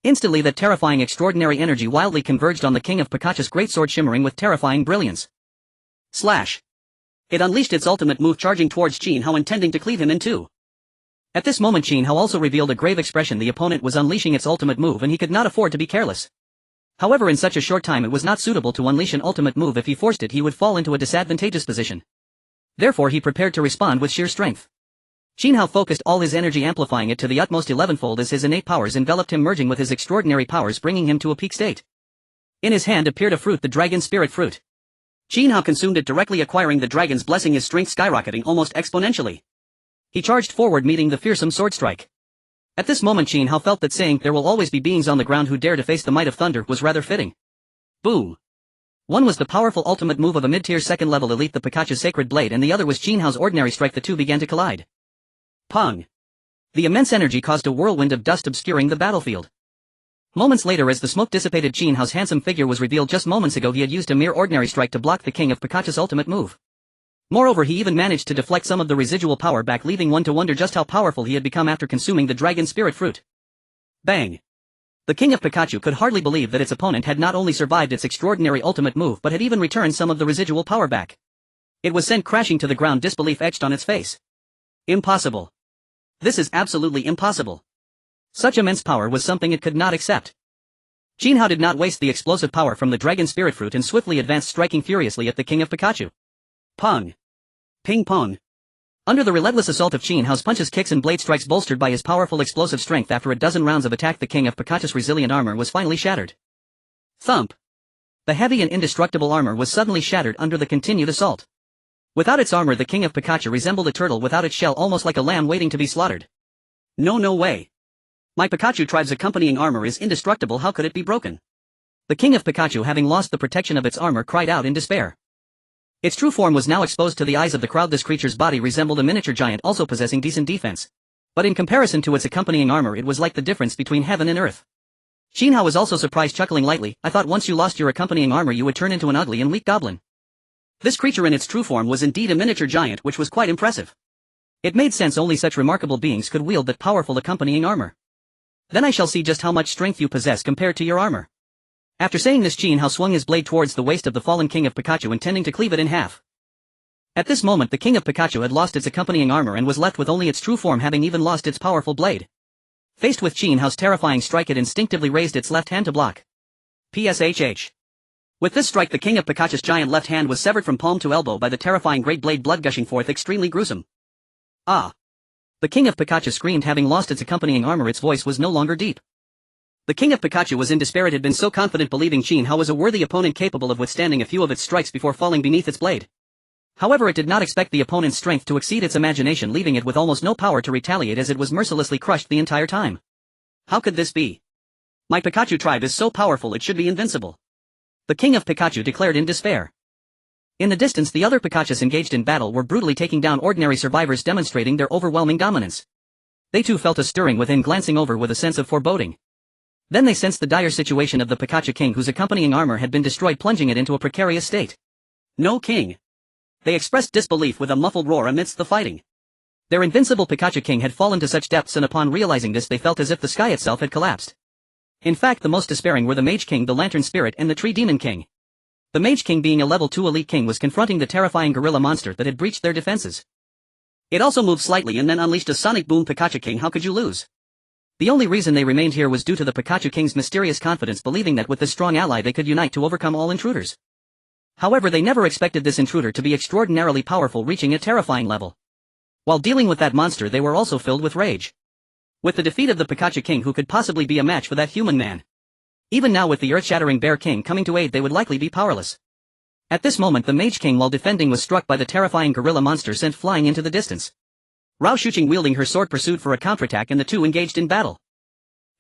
Instantly that terrifying extraordinary energy wildly converged on the king of Pikachu's great sword, shimmering with terrifying brilliance. Slash. It unleashed its ultimate move, charging towards Qin Hao, intending to cleave him in two. At this moment Qin Hao also revealed a grave expression. The opponent was unleashing its ultimate move and he could not afford to be careless. However, in such a short time it was not suitable to unleash an ultimate move. If he forced it he would fall into a disadvantageous position. Therefore he prepared to respond with sheer strength. Qin Hao focused all his energy, amplifying it to the utmost 11-fold as his innate powers enveloped him, merging with his extraordinary powers, bringing him to a peak state. In his hand appeared a fruit, the dragon spirit fruit. Qin Hao consumed it directly, acquiring the dragon's blessing, his strength skyrocketing almost exponentially. He charged forward, meeting the fearsome sword strike. At this moment Qin Hao felt that saying, "There will always be beings on the ground who dare to face the might of thunder," was rather fitting. Boom. One was the powerful ultimate move of a mid-tier second-level elite, the Pikachu's sacred blade, and the other was Qin Hao's ordinary strike. The two began to collide. Pong. The immense energy caused a whirlwind of dust obscuring the battlefield. Moments later, as the smoke dissipated, Qin Hao's handsome figure was revealed. Just moments ago he had used a mere ordinary strike to block the king of Pikachu's ultimate move. Moreover, he even managed to deflect some of the residual power back, leaving one to wonder just how powerful he had become after consuming the dragon spirit fruit. Bang! The king of Pikachu could hardly believe that its opponent had not only survived its extraordinary ultimate move but had even returned some of the residual power back. It was sent crashing to the ground, disbelief etched on its face. Impossible. This is absolutely impossible. Such immense power was something it could not accept. Qin Hao did not waste the explosive power from the dragon spirit fruit and swiftly advanced, striking furiously at the king of Pikachu. Pong. Ping pong. Under the relentless assault of Qin Hao's punches, kicks and blade strikes, bolstered by his powerful explosive strength, after a dozen rounds of attack the king of Pikachu's resilient armor was finally shattered. Thump. The heavy and indestructible armor was suddenly shattered under the continued assault. Without its armor the king of Pikachu resembled a turtle without its shell, almost like a lamb waiting to be slaughtered. No way. My Pikachu tribe's accompanying armor is indestructible, how could it be broken? The king of Pikachu, having lost the protection of its armor, cried out in despair. Its true form was now exposed to the eyes of the crowd. This creature's body resembled a miniature giant, also possessing decent defense. But in comparison to its accompanying armor it was like the difference between heaven and earth. Qin Hao was also surprised, chuckling lightly. I thought once you lost your accompanying armor you would turn into an ugly and weak goblin. This creature in its true form was indeed a miniature giant, which was quite impressive. It made sense, only such remarkable beings could wield that powerful accompanying armor. Then I shall see just how much strength you possess compared to your armor. After saying this, Qin Hao swung his blade towards the waist of the fallen king of Pikachu, intending to cleave it in half. At this moment the king of Pikachu had lost its accompanying armor and was left with only its true form, having even lost its powerful blade. Faced with Qin Hao's terrifying strike, it instinctively raised its left hand to block. PSHH. With this strike the king of Pikachu's giant left hand was severed from palm to elbow by the terrifying great blade, blood gushing forth, extremely gruesome. Ah! The king of Pikachu screamed, having lost its accompanying armor. Its voice was no longer deep. The king of Pikachu was in despair. It had been so confident, believing Qin Hao was a worthy opponent capable of withstanding a few of its strikes before falling beneath its blade. However, it did not expect the opponent's strength to exceed its imagination, leaving it with almost no power to retaliate, as it was mercilessly crushed the entire time. How could this be? My Pikachu tribe is so powerful it should be invincible. The king of Pikachu declared in despair. In the distance the other Pikachus engaged in battle were brutally taking down ordinary survivors, demonstrating their overwhelming dominance. They too felt a stirring within, glancing over with a sense of foreboding. Then they sensed the dire situation of the Pikachu king, whose accompanying armor had been destroyed, plunging it into a precarious state. No king! They expressed disbelief with a muffled roar amidst the fighting. Their invincible Pikachu king had fallen to such depths, and upon realizing this they felt as if the sky itself had collapsed. In fact, the most despairing were the Mage King, the Lantern Spirit, and the Tree Demon King. The Mage King, being a level 2 elite king, was confronting the terrifying gorilla monster that had breached their defenses. It also moved slightly and then unleashed a sonic boom. Pikachu King, how could you lose? The only reason they remained here was due to the Pikachu King's mysterious confidence, believing that with this strong ally they could unite to overcome all intruders. However, they never expected this intruder to be extraordinarily powerful, reaching a terrifying level. While dealing with that monster they were also filled with rage. With the defeat of the Pikachu King, who could possibly be a match for that human man? Even now, with the earth-shattering Bear King coming to aid, they would likely be powerless. At this moment the Mage King, while defending, was struck by the terrifying gorilla monster sent flying into the distance. Rao Shuqing wielding her sword pursued for a counterattack and the two engaged in battle.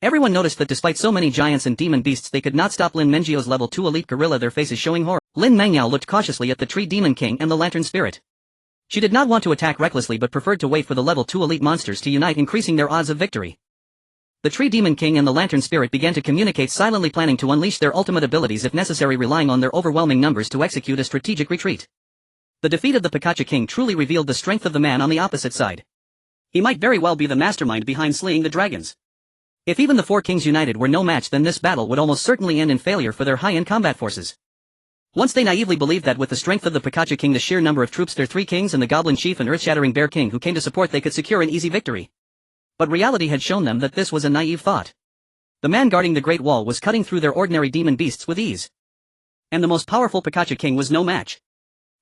Everyone noticed that despite so many giants and demon beasts they could not stop Lin Mengio's level 2 elite gorilla, their faces showing horror. Lin Mengyao looked cautiously at the Tree Demon King and the Lantern Spirit. She did not want to attack recklessly but preferred to wait for the level 2 elite monsters to unite, increasing their odds of victory. The Tree Demon King and the Lantern Spirit began to communicate, silently planning to unleash their ultimate abilities if necessary, relying on their overwhelming numbers to execute a strategic retreat. The defeat of the Pikachu King truly revealed the strength of the man on the opposite side. He might very well be the mastermind behind slaying the dragons. If even the four kings united were no match, then this battle would almost certainly end in failure for their high-end combat forces. Once they naively believed that with the strength of the Pikachu King, the sheer number of troops, their three kings and the Goblin Chief and Earth-Shattering Bear King who came to support, they could secure an easy victory. But reality had shown them that this was a naive thought. The man guarding the Great Wall was cutting through their ordinary demon beasts with ease. And the most powerful Pikachu King was no match.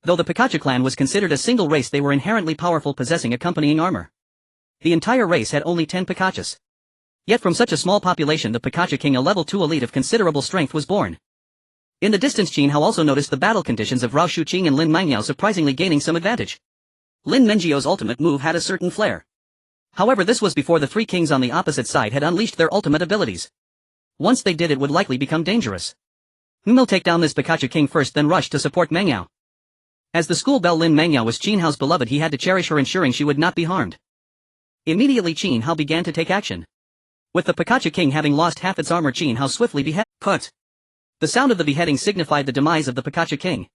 Though the Pikachu clan was considered a single race, they were inherently powerful, possessing accompanying armor. The entire race had only 10 Pikachus. Yet from such a small population, the Pikachu King, a level 2 elite of considerable strength, was born. In the distance, Qin Hao also noticed the battle conditions of Rao Shuqing and Lin Mengyao, surprisingly gaining some advantage. Lin Mengio's ultimate move had a certain flair. However, this was before the three kings on the opposite side had unleashed their ultimate abilities. Once they did, it would likely become dangerous. We'll take down this Pikachu King first, then rush to support Mengyao. As the school belle, Lin Mengyao was Qin Hao's beloved. He had to cherish her, ensuring she would not be harmed. Immediately Qin Hao began to take action. With the Pikachu King having lost half its armor, Qin Hao swiftly beheaded. The sound of the beheading signified the demise of the Pikachu King.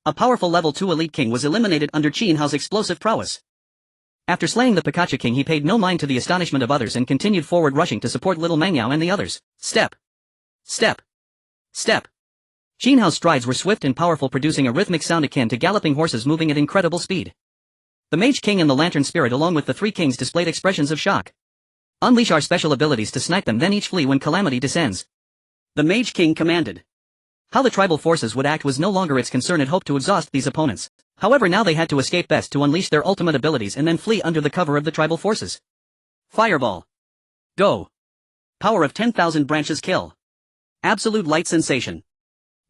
A powerful level 2 elite king was eliminated under Qin Hao's explosive prowess. After slaying the Pikachu King, he paid no mind to the astonishment of others and continued forward, rushing to support little Mengyao and the others. Step. Step. Step. Qin Hao's strides were swift and powerful, producing a rhythmic sound akin to galloping horses moving at incredible speed. The Mage King and the Lantern Spirit along with the three kings displayed expressions of shock. Unleash our special abilities to snipe them, then each flee when calamity descends. The Mage King commanded. How the tribal forces would act was no longer its concern. It hoped to exhaust these opponents. However, now they had to escape best to unleash their ultimate abilities and then flee under the cover of the tribal forces. Fireball. Go. Power of 10,000 branches. Kill. Absolute light sensation.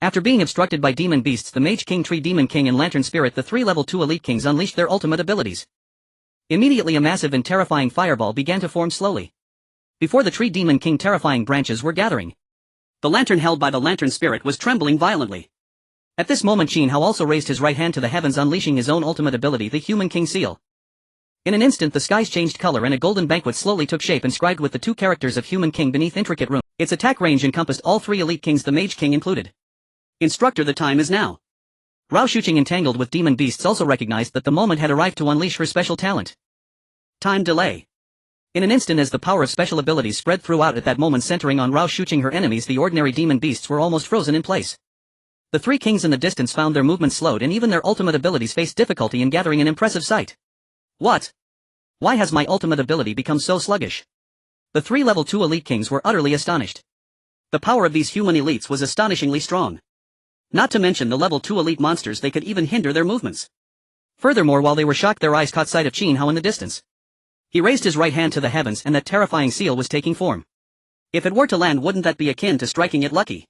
After being obstructed by demon beasts, the Mage King, Tree Demon King and Lantern Spirit, the three level 2 elite kings, unleashed their ultimate abilities. Immediately a massive and terrifying fireball began to form slowly. Before the Tree Demon King, terrifying branches were gathering. The lantern held by the Lantern Spirit was trembling violently. At this moment Qin Hao also raised his right hand to the heavens, unleashing his own ultimate ability, the Human King Seal. In an instant the skies changed color and a golden banquet slowly took shape, inscribed with the two characters of Human King beneath intricate runes. Its attack range encompassed all three elite kings, the Mage King included. Instructor, the time is now. Rao Shuqing, entangled with demon beasts, also recognized that the moment had arrived to unleash her special talent. Time delay. In an instant, as the power of special abilities spread throughout at that moment, centering on Rao Shuqing, her enemies, the ordinary demon beasts, were almost frozen in place. The three kings in the distance found their movement slowed and even their ultimate abilities faced difficulty in gathering an impressive sight. What? Why has my ultimate ability become so sluggish? The three level 2 elite kings were utterly astonished. The power of these human elites was astonishingly strong. Not to mention the level 2 elite monsters, they could even hinder their movements. Furthermore, while they were shocked, their eyes caught sight of Qin Hao in the distance. He raised his right hand to the heavens and that terrifying seal was taking form. If it were to land, wouldn't that be akin to striking it lucky?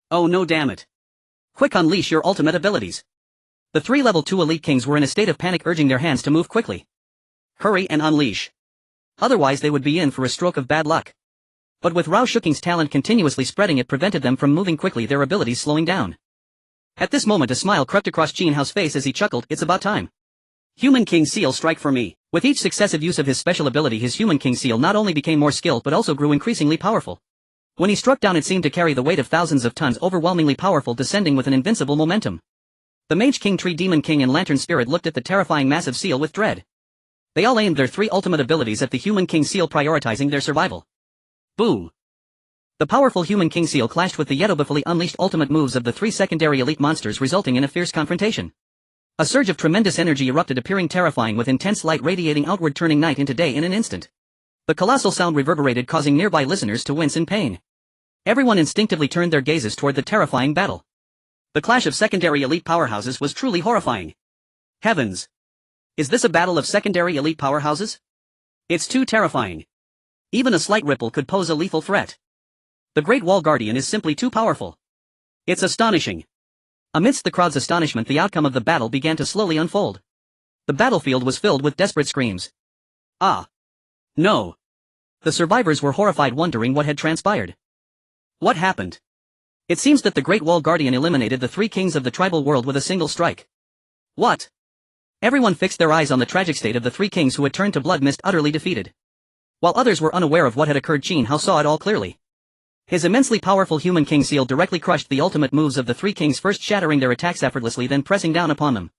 Oh no, damn it. Quick, unleash your ultimate abilities. The three level 2 elite kings were in a state of panic, urging their hands to move quickly. Hurry and unleash. Otherwise they would be in for a stroke of bad luck. But with Rao Shuqing's talent continuously spreading, it prevented them from moving quickly, their abilities slowing down. At this moment a smile crept across Qin Hao's face as he chuckled. It's about time. Human King Seal, strike for me. With each successive use of his special ability, his Human King Seal not only became more skilled but also grew increasingly powerful. When he struck down, it seemed to carry the weight of thousands of tons, overwhelmingly powerful, descending with an invincible momentum. The Mage King, Tree Demon King and Lantern Spirit looked at the terrifying massive seal with dread. They all aimed their three ultimate abilities at the Human King Seal, prioritizing their survival. Boom! The powerful Human King Seal clashed with the yet obviously unleashed ultimate moves of the three secondary elite monsters, resulting in a fierce confrontation. A surge of tremendous energy erupted, appearing terrifying with intense light radiating outward, turning night into day in an instant. The colossal sound reverberated, causing nearby listeners to wince in pain. Everyone instinctively turned their gazes toward the terrifying battle. The clash of secondary elite powerhouses was truly horrifying. Heavens! Is this a battle of secondary elite powerhouses? It's too terrifying. Even a slight ripple could pose a lethal threat. The Great Wall Guardian is simply too powerful. It's astonishing. Amidst the crowd's astonishment, the outcome of the battle began to slowly unfold. The battlefield was filled with desperate screams, Ah. No. The survivors were horrified, wondering what had transpired. What happened? It seems that the Great Wall Guardian eliminated the three kings of the tribal world with a single strike. What? Everyone fixed their eyes on the tragic state of the three kings who had turned to blood mist, utterly defeated. While others were unaware of what had occurred, Qin Hao saw it all clearly. His immensely powerful human king seal directly crushed the ultimate moves of the three kings, first shattering their attacks effortlessly, then pressing down upon them.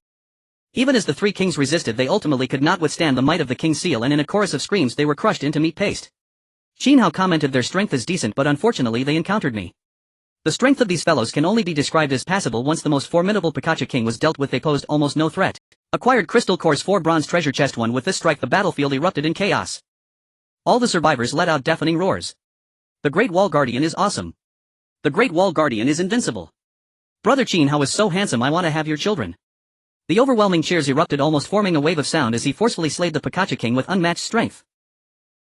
Even as the three kings resisted, they ultimately could not withstand the might of the king seal, and in a chorus of screams they were crushed into meat paste. Qin Hao commented, "Their strength is decent, but unfortunately they encountered me. The strength of these fellows can only be described as passable. Once the most formidable Pikachu king was dealt with, they posed almost no threat. Acquired crystal cores, 4 bronze treasure chest 1. With this strike the battlefield erupted in chaos. All the survivors let out deafening roars. The Great Wall Guardian is awesome. The Great Wall Guardian is invincible. Brother Qin Hao is so handsome, I want to have your children." The overwhelming cheers erupted, almost forming a wave of sound as he forcefully slayed the Pikachu king with unmatched strength.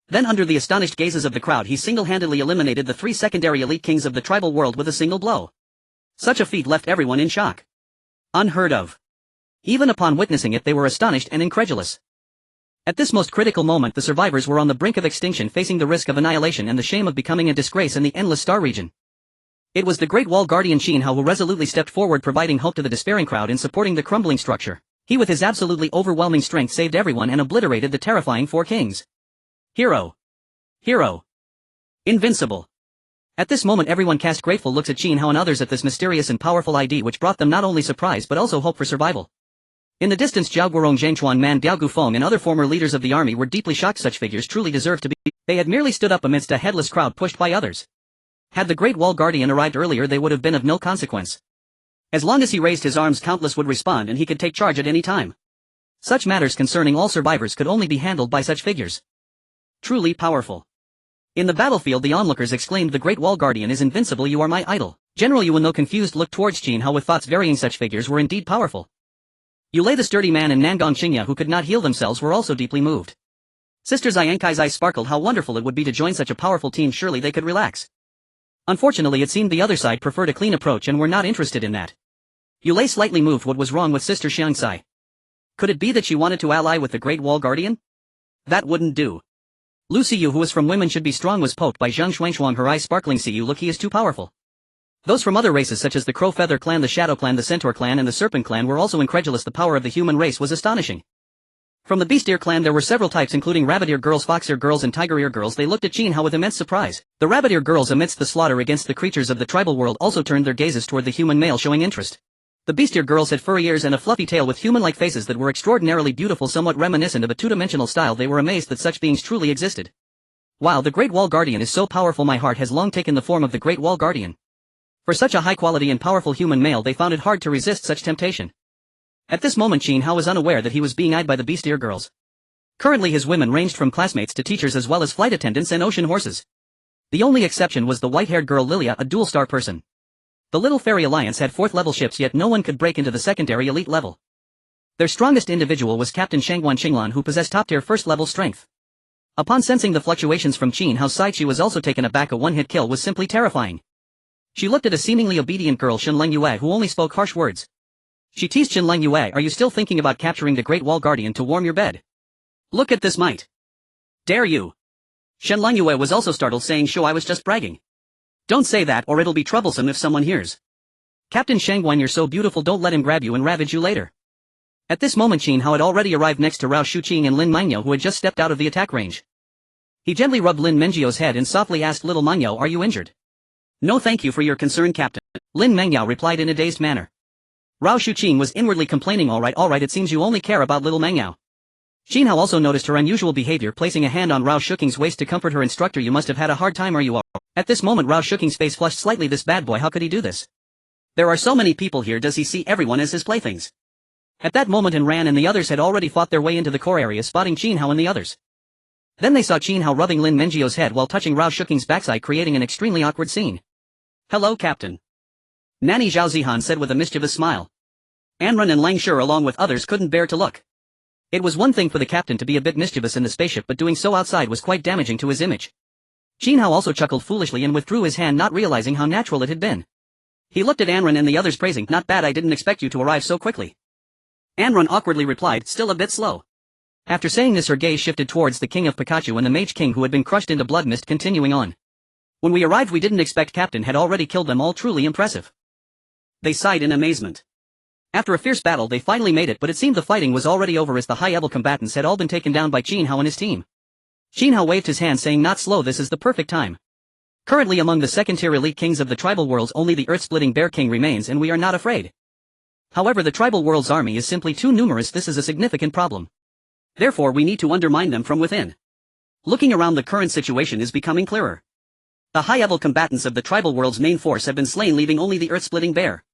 Then under the astonished gazes of the crowd, he single-handedly eliminated the three secondary elite kings of the tribal world with a single blow. Such a feat left everyone in shock. Unheard of. Even upon witnessing it, they were astonished and incredulous. At this most critical moment, the survivors were on the brink of extinction, facing the risk of annihilation and the shame of becoming a disgrace in the endless star region. It was the Great Wall Guardian Qin Hao who resolutely stepped forward, providing hope to the despairing crowd in supporting the crumbling structure. He, with his absolutely overwhelming strength, saved everyone and obliterated the terrifying four kings. Hero. Hero. Invincible. At this moment everyone cast grateful looks at Qin Hao and others at this mysterious and powerful ID, which brought them not only surprise but also hope for survival. In the distance, Zhao Guorong, Zhang Chuan Man, Diao Gufeng and other former leaders of the army were deeply shocked. Such figures truly deserved to be. They had merely stood up amidst a headless crowd pushed by others. Had the Great Wall Guardian arrived earlier, they would have been of no consequence. As long as he raised his arms, countless would respond and he could take charge at any time. Such matters concerning all survivors could only be handled by such figures. Truly powerful. In the battlefield, the onlookers exclaimed, "The Great Wall Guardian is invincible, you are my idol." General Yuan, though confused, looked towards Qin Hao with thoughts varying. Such figures were indeed powerful. Yulei, the sturdy man, and Nangong Xingya, who could not heal themselves, were also deeply moved. Sister Xiankai's eyes sparkled. How wonderful it would be to join such a powerful team. Surely they could relax. Unfortunately, it seemed the other side preferred a clean approach and were not interested in that. Yulei slightly moved. What was wrong with Sister Xiangcai? Could it be that she wanted to ally with the Great Wall Guardian? That wouldn't do. Lu Xiyu, who was from women should be strong, was poked by Zhang Xuanshuang, her eyes sparkling. Xiyu, look, he is too powerful. Those from other races such as the Crow Feather clan, the Shadow clan, the Centaur clan and the Serpent clan were also incredulous. The power of the human race was astonishing. From the Beast Ear clan there were several types, including Rabbit Ear girls, Fox Ear girls and Tiger Ear girls. They looked at Qin Hao with immense surprise. The Rabbit Ear girls, amidst the slaughter against the creatures of the tribal world, also turned their gazes toward the human male, showing interest. The Beast Ear girls had furry ears and a fluffy tail with human-like faces that were extraordinarily beautiful, somewhat reminiscent of a two-dimensional style. They were amazed that such beings truly existed. Wow, the Great Wall Guardian is so powerful. My heart has long taken the form of the Great Wall Guardian. For such a high-quality and powerful human male, they found it hard to resist such temptation. At this moment Qin Hao was unaware that he was being eyed by the Beast Ear girls. Currently his women ranged from classmates to teachers as well as flight attendants and ocean horses. The only exception was the white-haired girl Lilia, a dual-star person. The Little Fairy Alliance had 4th-level ships, yet no one could break into the secondary elite level. Their strongest individual was Captain Shangguan Qinglan, who possessed top-tier 1st-level strength. Upon sensing the fluctuations from Qin Hao's side, she was also taken aback. A one-hit kill was simply terrifying. She looked at a seemingly obedient girl, Shenleng Yue, who only spoke harsh words. She teased Shenleng Yue, "Are you still thinking about capturing the Great Wall Guardian to warm your bed? Look at this might. Dare you?" Shenleng Yue was also startled, saying, "Sure, I was just bragging." "Don't say that or it'll be troublesome if someone hears. Captain Shangguan, you're so beautiful, don't let him grab you and ravage you later." At this moment Qin Hao had already arrived next to Rao Shuqing and Lin Mengyo, who had just stepped out of the attack range. He gently rubbed Lin Mengyo's head and softly asked, "Little Mengyo, are you injured?" "No, thank you for your concern, Captain," Lin Mengyo replied in a dazed manner. Rao Shuqing was inwardly complaining, all right, it seems you only care about little Mengyo." Qin Hao also noticed her unusual behavior, placing a hand on Rao Shuqing's waist to comfort her. "Instructor, you must have had a hard time, are you all?" At this moment Rao Shuqing's face flushed slightly. This bad boy, how could he do this? There are so many people here, does he see everyone as his playthings? At that moment Ran and the others had already fought their way into the core area, spotting Qin Hao and the others. Then they saw Qin Hao rubbing Lin Mengyo's head while touching Rao Shuqing's backside, creating an extremely awkward scene. "Hello, Captain," Nanny Zhao Zihan said with a mischievous smile. Anran and Lang Shur along with others couldn't bear to look. It was one thing for the captain to be a bit mischievous in the spaceship, but doing so outside was quite damaging to his image. Qin Hao also chuckled foolishly and withdrew his hand, not realizing how natural it had been. He looked at Anran and the others, praising, "Not bad, I didn't expect you to arrive so quickly." Anran awkwardly replied, "Still a bit slow." After saying this her gaze shifted towards the King of Pikachu and the Mage King who had been crushed into blood mist, continuing on. When we arrived we didn't expect Captain had already killed them all, truly impressive. They sighed in amazement. After a fierce battle they finally made it, but it seemed the fighting was already over as the high-level combatants had all been taken down by Qin Hao and his team. Qin Hao waved his hand saying, "Not slow, this is the perfect time. Currently among the second-tier elite kings of the tribal worlds only the earth-splitting bear king remains and we are not afraid. However, the tribal world's army is simply too numerous. This is a significant problem. Therefore we need to undermine them from within." Looking around, the current situation is becoming clearer. The high-level combatants of the tribal world's main force have been slain, leaving only the earth-splitting bear.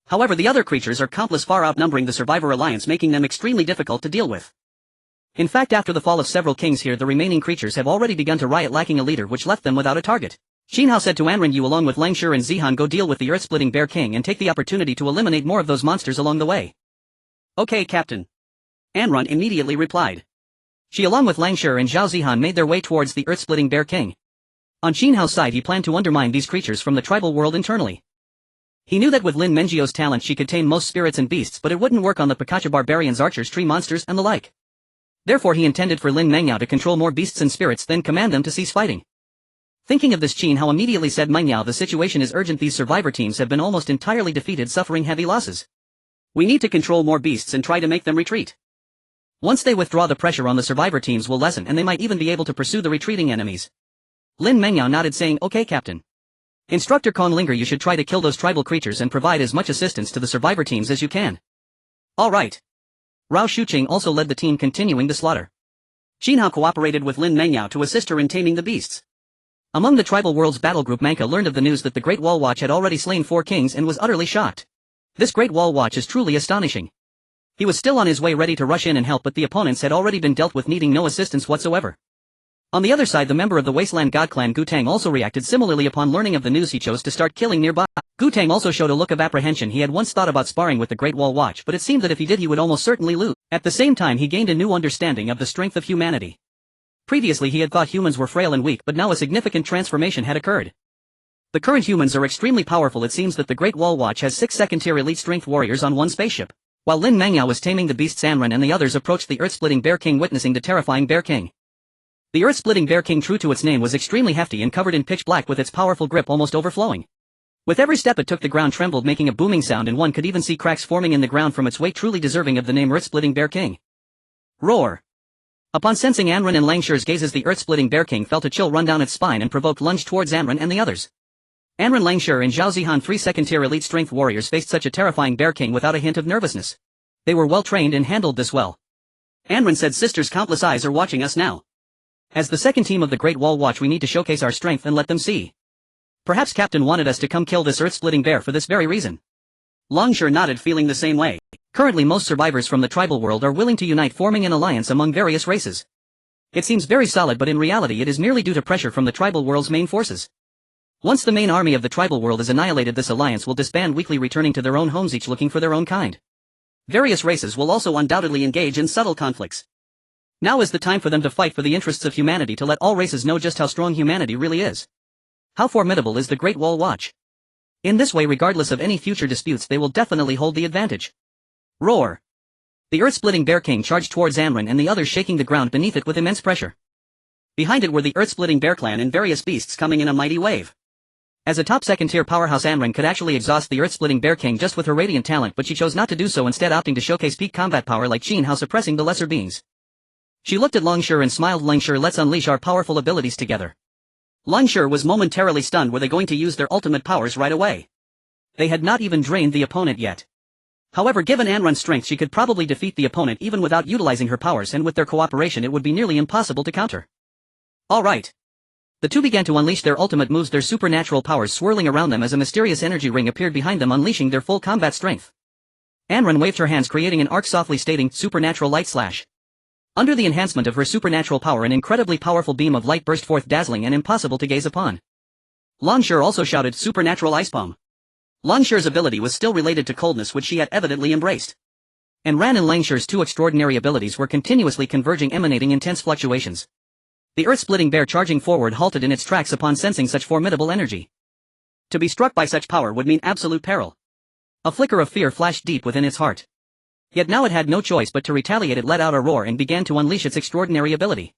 However, the other creatures are countless, far outnumbering the Survivor Alliance, making them extremely difficult to deal with. In fact, after the fall of several kings here, the remaining creatures have already begun to riot, lacking a leader, which left them without a target. Qin Hao said to Anren, "You along with Langshi and Zihan go deal with the earth-splitting bear king and take the opportunity to eliminate more of those monsters along the way." "Okay, Captain." Anren immediately replied. She along with Langshi and Zhao Zihan made their way towards the earth-splitting bear king. On Qin Hao's side, he planned to undermine these creatures from the tribal world internally. He knew that with Lin Mengio's talent she could tame most spirits and beasts, but it wouldn't work on the Pikachu barbarians, archers, tree monsters, and the like. Therefore he intended for Lin Mengyao to control more beasts and spirits, then command them to cease fighting. Thinking of this, Qin Hao immediately said, "Mengyao, the situation is urgent. These survivor teams have been almost entirely defeated, suffering heavy losses. We need to control more beasts and try to make them retreat. Once they withdraw, the pressure on the survivor teams will lessen and they might even be able to pursue the retreating enemies." Lin Mengyao nodded saying, "Okay, Captain. Instructor Conlinger, you should try to kill those tribal creatures and provide as much assistance to the survivor teams as you can." "All right." Rao Shuqing also led the team, continuing the slaughter. Qin Hao cooperated with Lin Mengyao to assist her in taming the beasts. Among the tribal world's battle group, Manka learned of the news that the Great Wall Watch had already slain 4 kings and was utterly shocked. This Great Wall Watch is truly astonishing. He was still on his way ready to rush in and help, but the opponents had already been dealt with, needing no assistance whatsoever. On the other side, the member of the Wasteland God clan Gu Tang also reacted similarly upon learning of the news. He chose to start killing nearby. Gu Tang also showed a look of apprehension. He had once thought about sparring with the Great Wall Watch, but it seemed that if he did he would almost certainly lose. At the same time he gained a new understanding of the strength of humanity. Previously he had thought humans were frail and weak, but now a significant transformation had occurred. The current humans are extremely powerful. It seems that the Great Wall Watch has 6 second-tier elite strength warriors on one spaceship. While Lin Mengyao was taming the beasts, Anren and the others approached the earth-splitting Bear King, witnessing the terrifying Bear King. The earth-splitting Bear King, true to its name, was extremely hefty and covered in pitch black, with its powerful grip almost overflowing. With every step it took, the ground trembled, making a booming sound, and one could even see cracks forming in the ground from its weight, truly deserving of the name earth-splitting Bear King. Roar! Upon sensing Anren and Langshi's gazes, the earth-splitting Bear King felt a chill run down its spine and provoked lunged towards Anren and the others. Anren, Langshi and Zhao Zihan, 3 second-tier elite strength warriors, faced such a terrifying Bear King without a hint of nervousness. They were well trained and handled this well. Anren said, "Sisters, countless eyes are watching us now. As the second team of the Great Wall Watch, we need to showcase our strength and let them see. Perhaps Captain wanted us to come kill this earth-splitting bear for this very reason." Langshi nodded, feeling the same way. Currently most survivors from the tribal world are willing to unite, forming an alliance among various races. It seems very solid, but in reality it is merely due to pressure from the tribal world's main forces. Once the main army of the tribal world is annihilated, this alliance will disband weakly, returning to their own homes, each looking for their own kind. Various races will also undoubtedly engage in subtle conflicts. Now is the time for them to fight for the interests of humanity, to let all races know just how strong humanity really is. How formidable is the Great Wall Watch. In this way, regardless of any future disputes, they will definitely hold the advantage. Roar! The earth-splitting Bear King charged towards Anren and the others, shaking the ground beneath it with immense pressure. Behind it were the earth-splitting Bear Clan and various beasts coming in a mighty wave. As a top second-tier powerhouse, Anren could actually exhaust the earth-splitting Bear King just with her radiant talent, but she chose not to do so, instead opting to showcase peak combat power like Qin Hao, suppressing the lesser beings. She looked at Langshi and smiled. "Langshi, let's unleash our powerful abilities together." Langshi was momentarily stunned. Were they going to use their ultimate powers right away? They had not even drained the opponent yet. However, given Anren's strength, she could probably defeat the opponent even without utilizing her powers, and with their cooperation it would be nearly impossible to counter. Alright. The two began to unleash their ultimate moves, their supernatural powers swirling around them as a mysterious energy ring appeared behind them, unleashing their full combat strength. Anren waved her hands, creating an arc, softly stating, "Supernatural Light Slash." Under the enhancement of her supernatural power, an incredibly powerful beam of light burst forth, dazzling and impossible to gaze upon. Langshi also shouted, "Supernatural Ice Palm." Langshi's ability was still related to coldness, which she had evidently embraced. And Ran and Langshi's 2 extraordinary abilities were continuously converging, emanating intense fluctuations. The earth-splitting bear, charging forward, halted in its tracks upon sensing such formidable energy. To be struck by such power would mean absolute peril. A flicker of fear flashed deep within its heart. Yet now it had no choice but to retaliate. It let out a roar and began to unleash its extraordinary ability.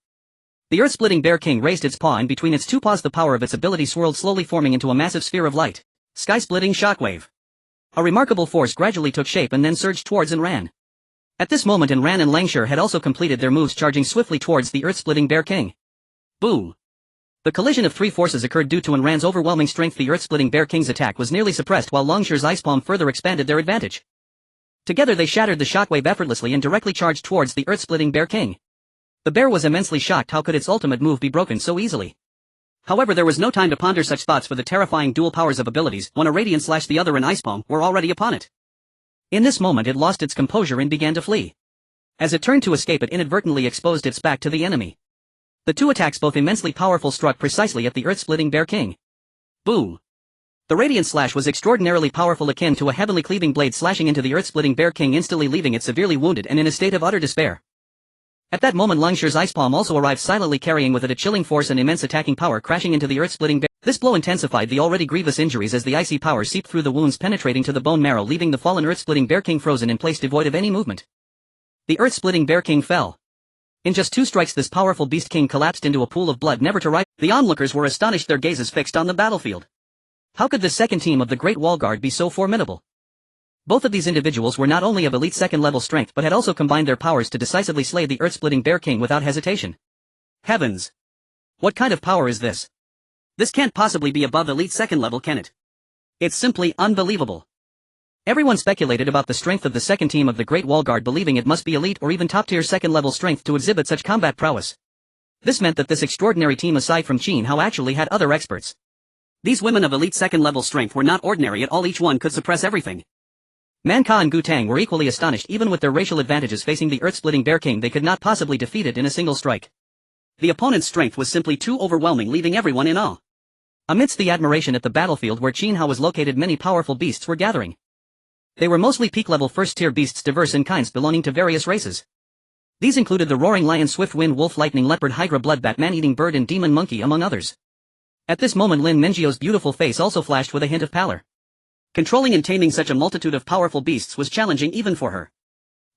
The earth-splitting bear king raised its paw, and between its two paws the power of its ability swirled slowly, forming into a massive sphere of light. Sky-splitting shockwave. A remarkable force gradually took shape and then surged towards and ran. At this moment Ran and Langshur had also completed their moves, charging swiftly towards the earth-splitting bear king. Boom! The collision of three forces occurred due to Ran's overwhelming strength. The earth-splitting bear king's attack was nearly suppressed, while Langshur's ice palm further expanded their advantage. Together they shattered the shockwave effortlessly and directly charged towards the earth-splitting bear king. The bear was immensely shocked. How could its ultimate move be broken so easily? However, there was no time to ponder such thoughts, for the terrifying dual powers of abilities, one a radiant slash the other an ice palm, were already upon it. In this moment it lost its composure and began to flee. As it turned to escape, it inadvertently exposed its back to the enemy. The two attacks, both immensely powerful, struck precisely at the earth-splitting bear king. Boom! The radiant slash was extraordinarily powerful, akin to a heavenly cleaving blade, slashing into the earth-splitting bear king, instantly leaving it severely wounded and in a state of utter despair. At that moment Langshur's ice palm also arrived, silently carrying with it a chilling force and immense attacking power, crashing into the earth-splitting bear. This blow intensified the already grievous injuries as the icy power seeped through the wounds, penetrating to the bone marrow, leaving the fallen earth-splitting bear king frozen in place, devoid of any movement. The earth-splitting bear king fell. In just 2 strikes this powerful beast king collapsed into a pool of blood, never to rise. The onlookers were astonished, their gazes fixed on the battlefield. How could this second team of the Great Wall Guard be so formidable? Both of these individuals were not only of elite second-level strength but had also combined their powers to decisively slay the earth-splitting bear king without hesitation. Heavens! What kind of power is this? This can't possibly be above elite second level, can it? It's simply unbelievable. Everyone speculated about the strength of the second team of the Great Wall Guard, believing it must be elite or even top-tier second-level strength to exhibit such combat prowess. This meant that this extraordinary team, aside from Qin Hao, actually had other experts. These women of elite second-level strength were not ordinary at all. Each one could suppress everything. Man Ka and Gu Tang were equally astonished. Even with their racial advantages facing the earth-splitting bear king, they could not possibly defeat it in a single strike. The opponent's strength was simply too overwhelming, leaving everyone in awe. Amidst the admiration at the battlefield where Qin Hao was located, many powerful beasts were gathering. They were mostly peak-level first-tier beasts, diverse in kinds, belonging to various races. These included the roaring lion, swift wind wolf, lightning leopard, hydra, bloodbat, man-eating bird and demon monkey, among others. At this moment Lin Mengio's beautiful face also flashed with a hint of pallor. Controlling and taming such a multitude of powerful beasts was challenging even for her.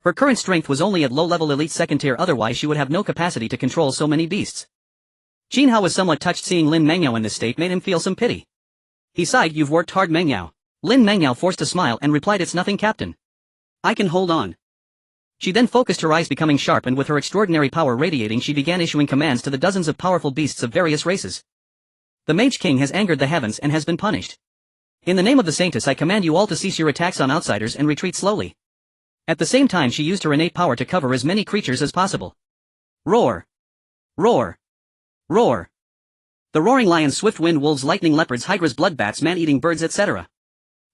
Her current strength was only at low-level elite second tier, otherwise she would have no capacity to control so many beasts. Qin Hao was somewhat touched. Seeing Lin Mengyao in this state made him feel some pity. He sighed. "You've worked hard, Mengyao." Lin Mengyao forced a smile and replied, "It's nothing, Captain. I can hold on." She then focused, her eyes becoming sharp, and with her extraordinary power radiating she began issuing commands to the dozens of powerful beasts of various races. "The Mage King has angered the heavens and has been punished. In the name of the Saintess, I command you all to cease your attacks on outsiders and retreat slowly." At the same time she used her innate power to cover as many creatures as possible. Roar! Roar! Roar! The roaring lions, swift wind wolves, lightning leopards, hydras, bloodbats, man-eating birds, etc.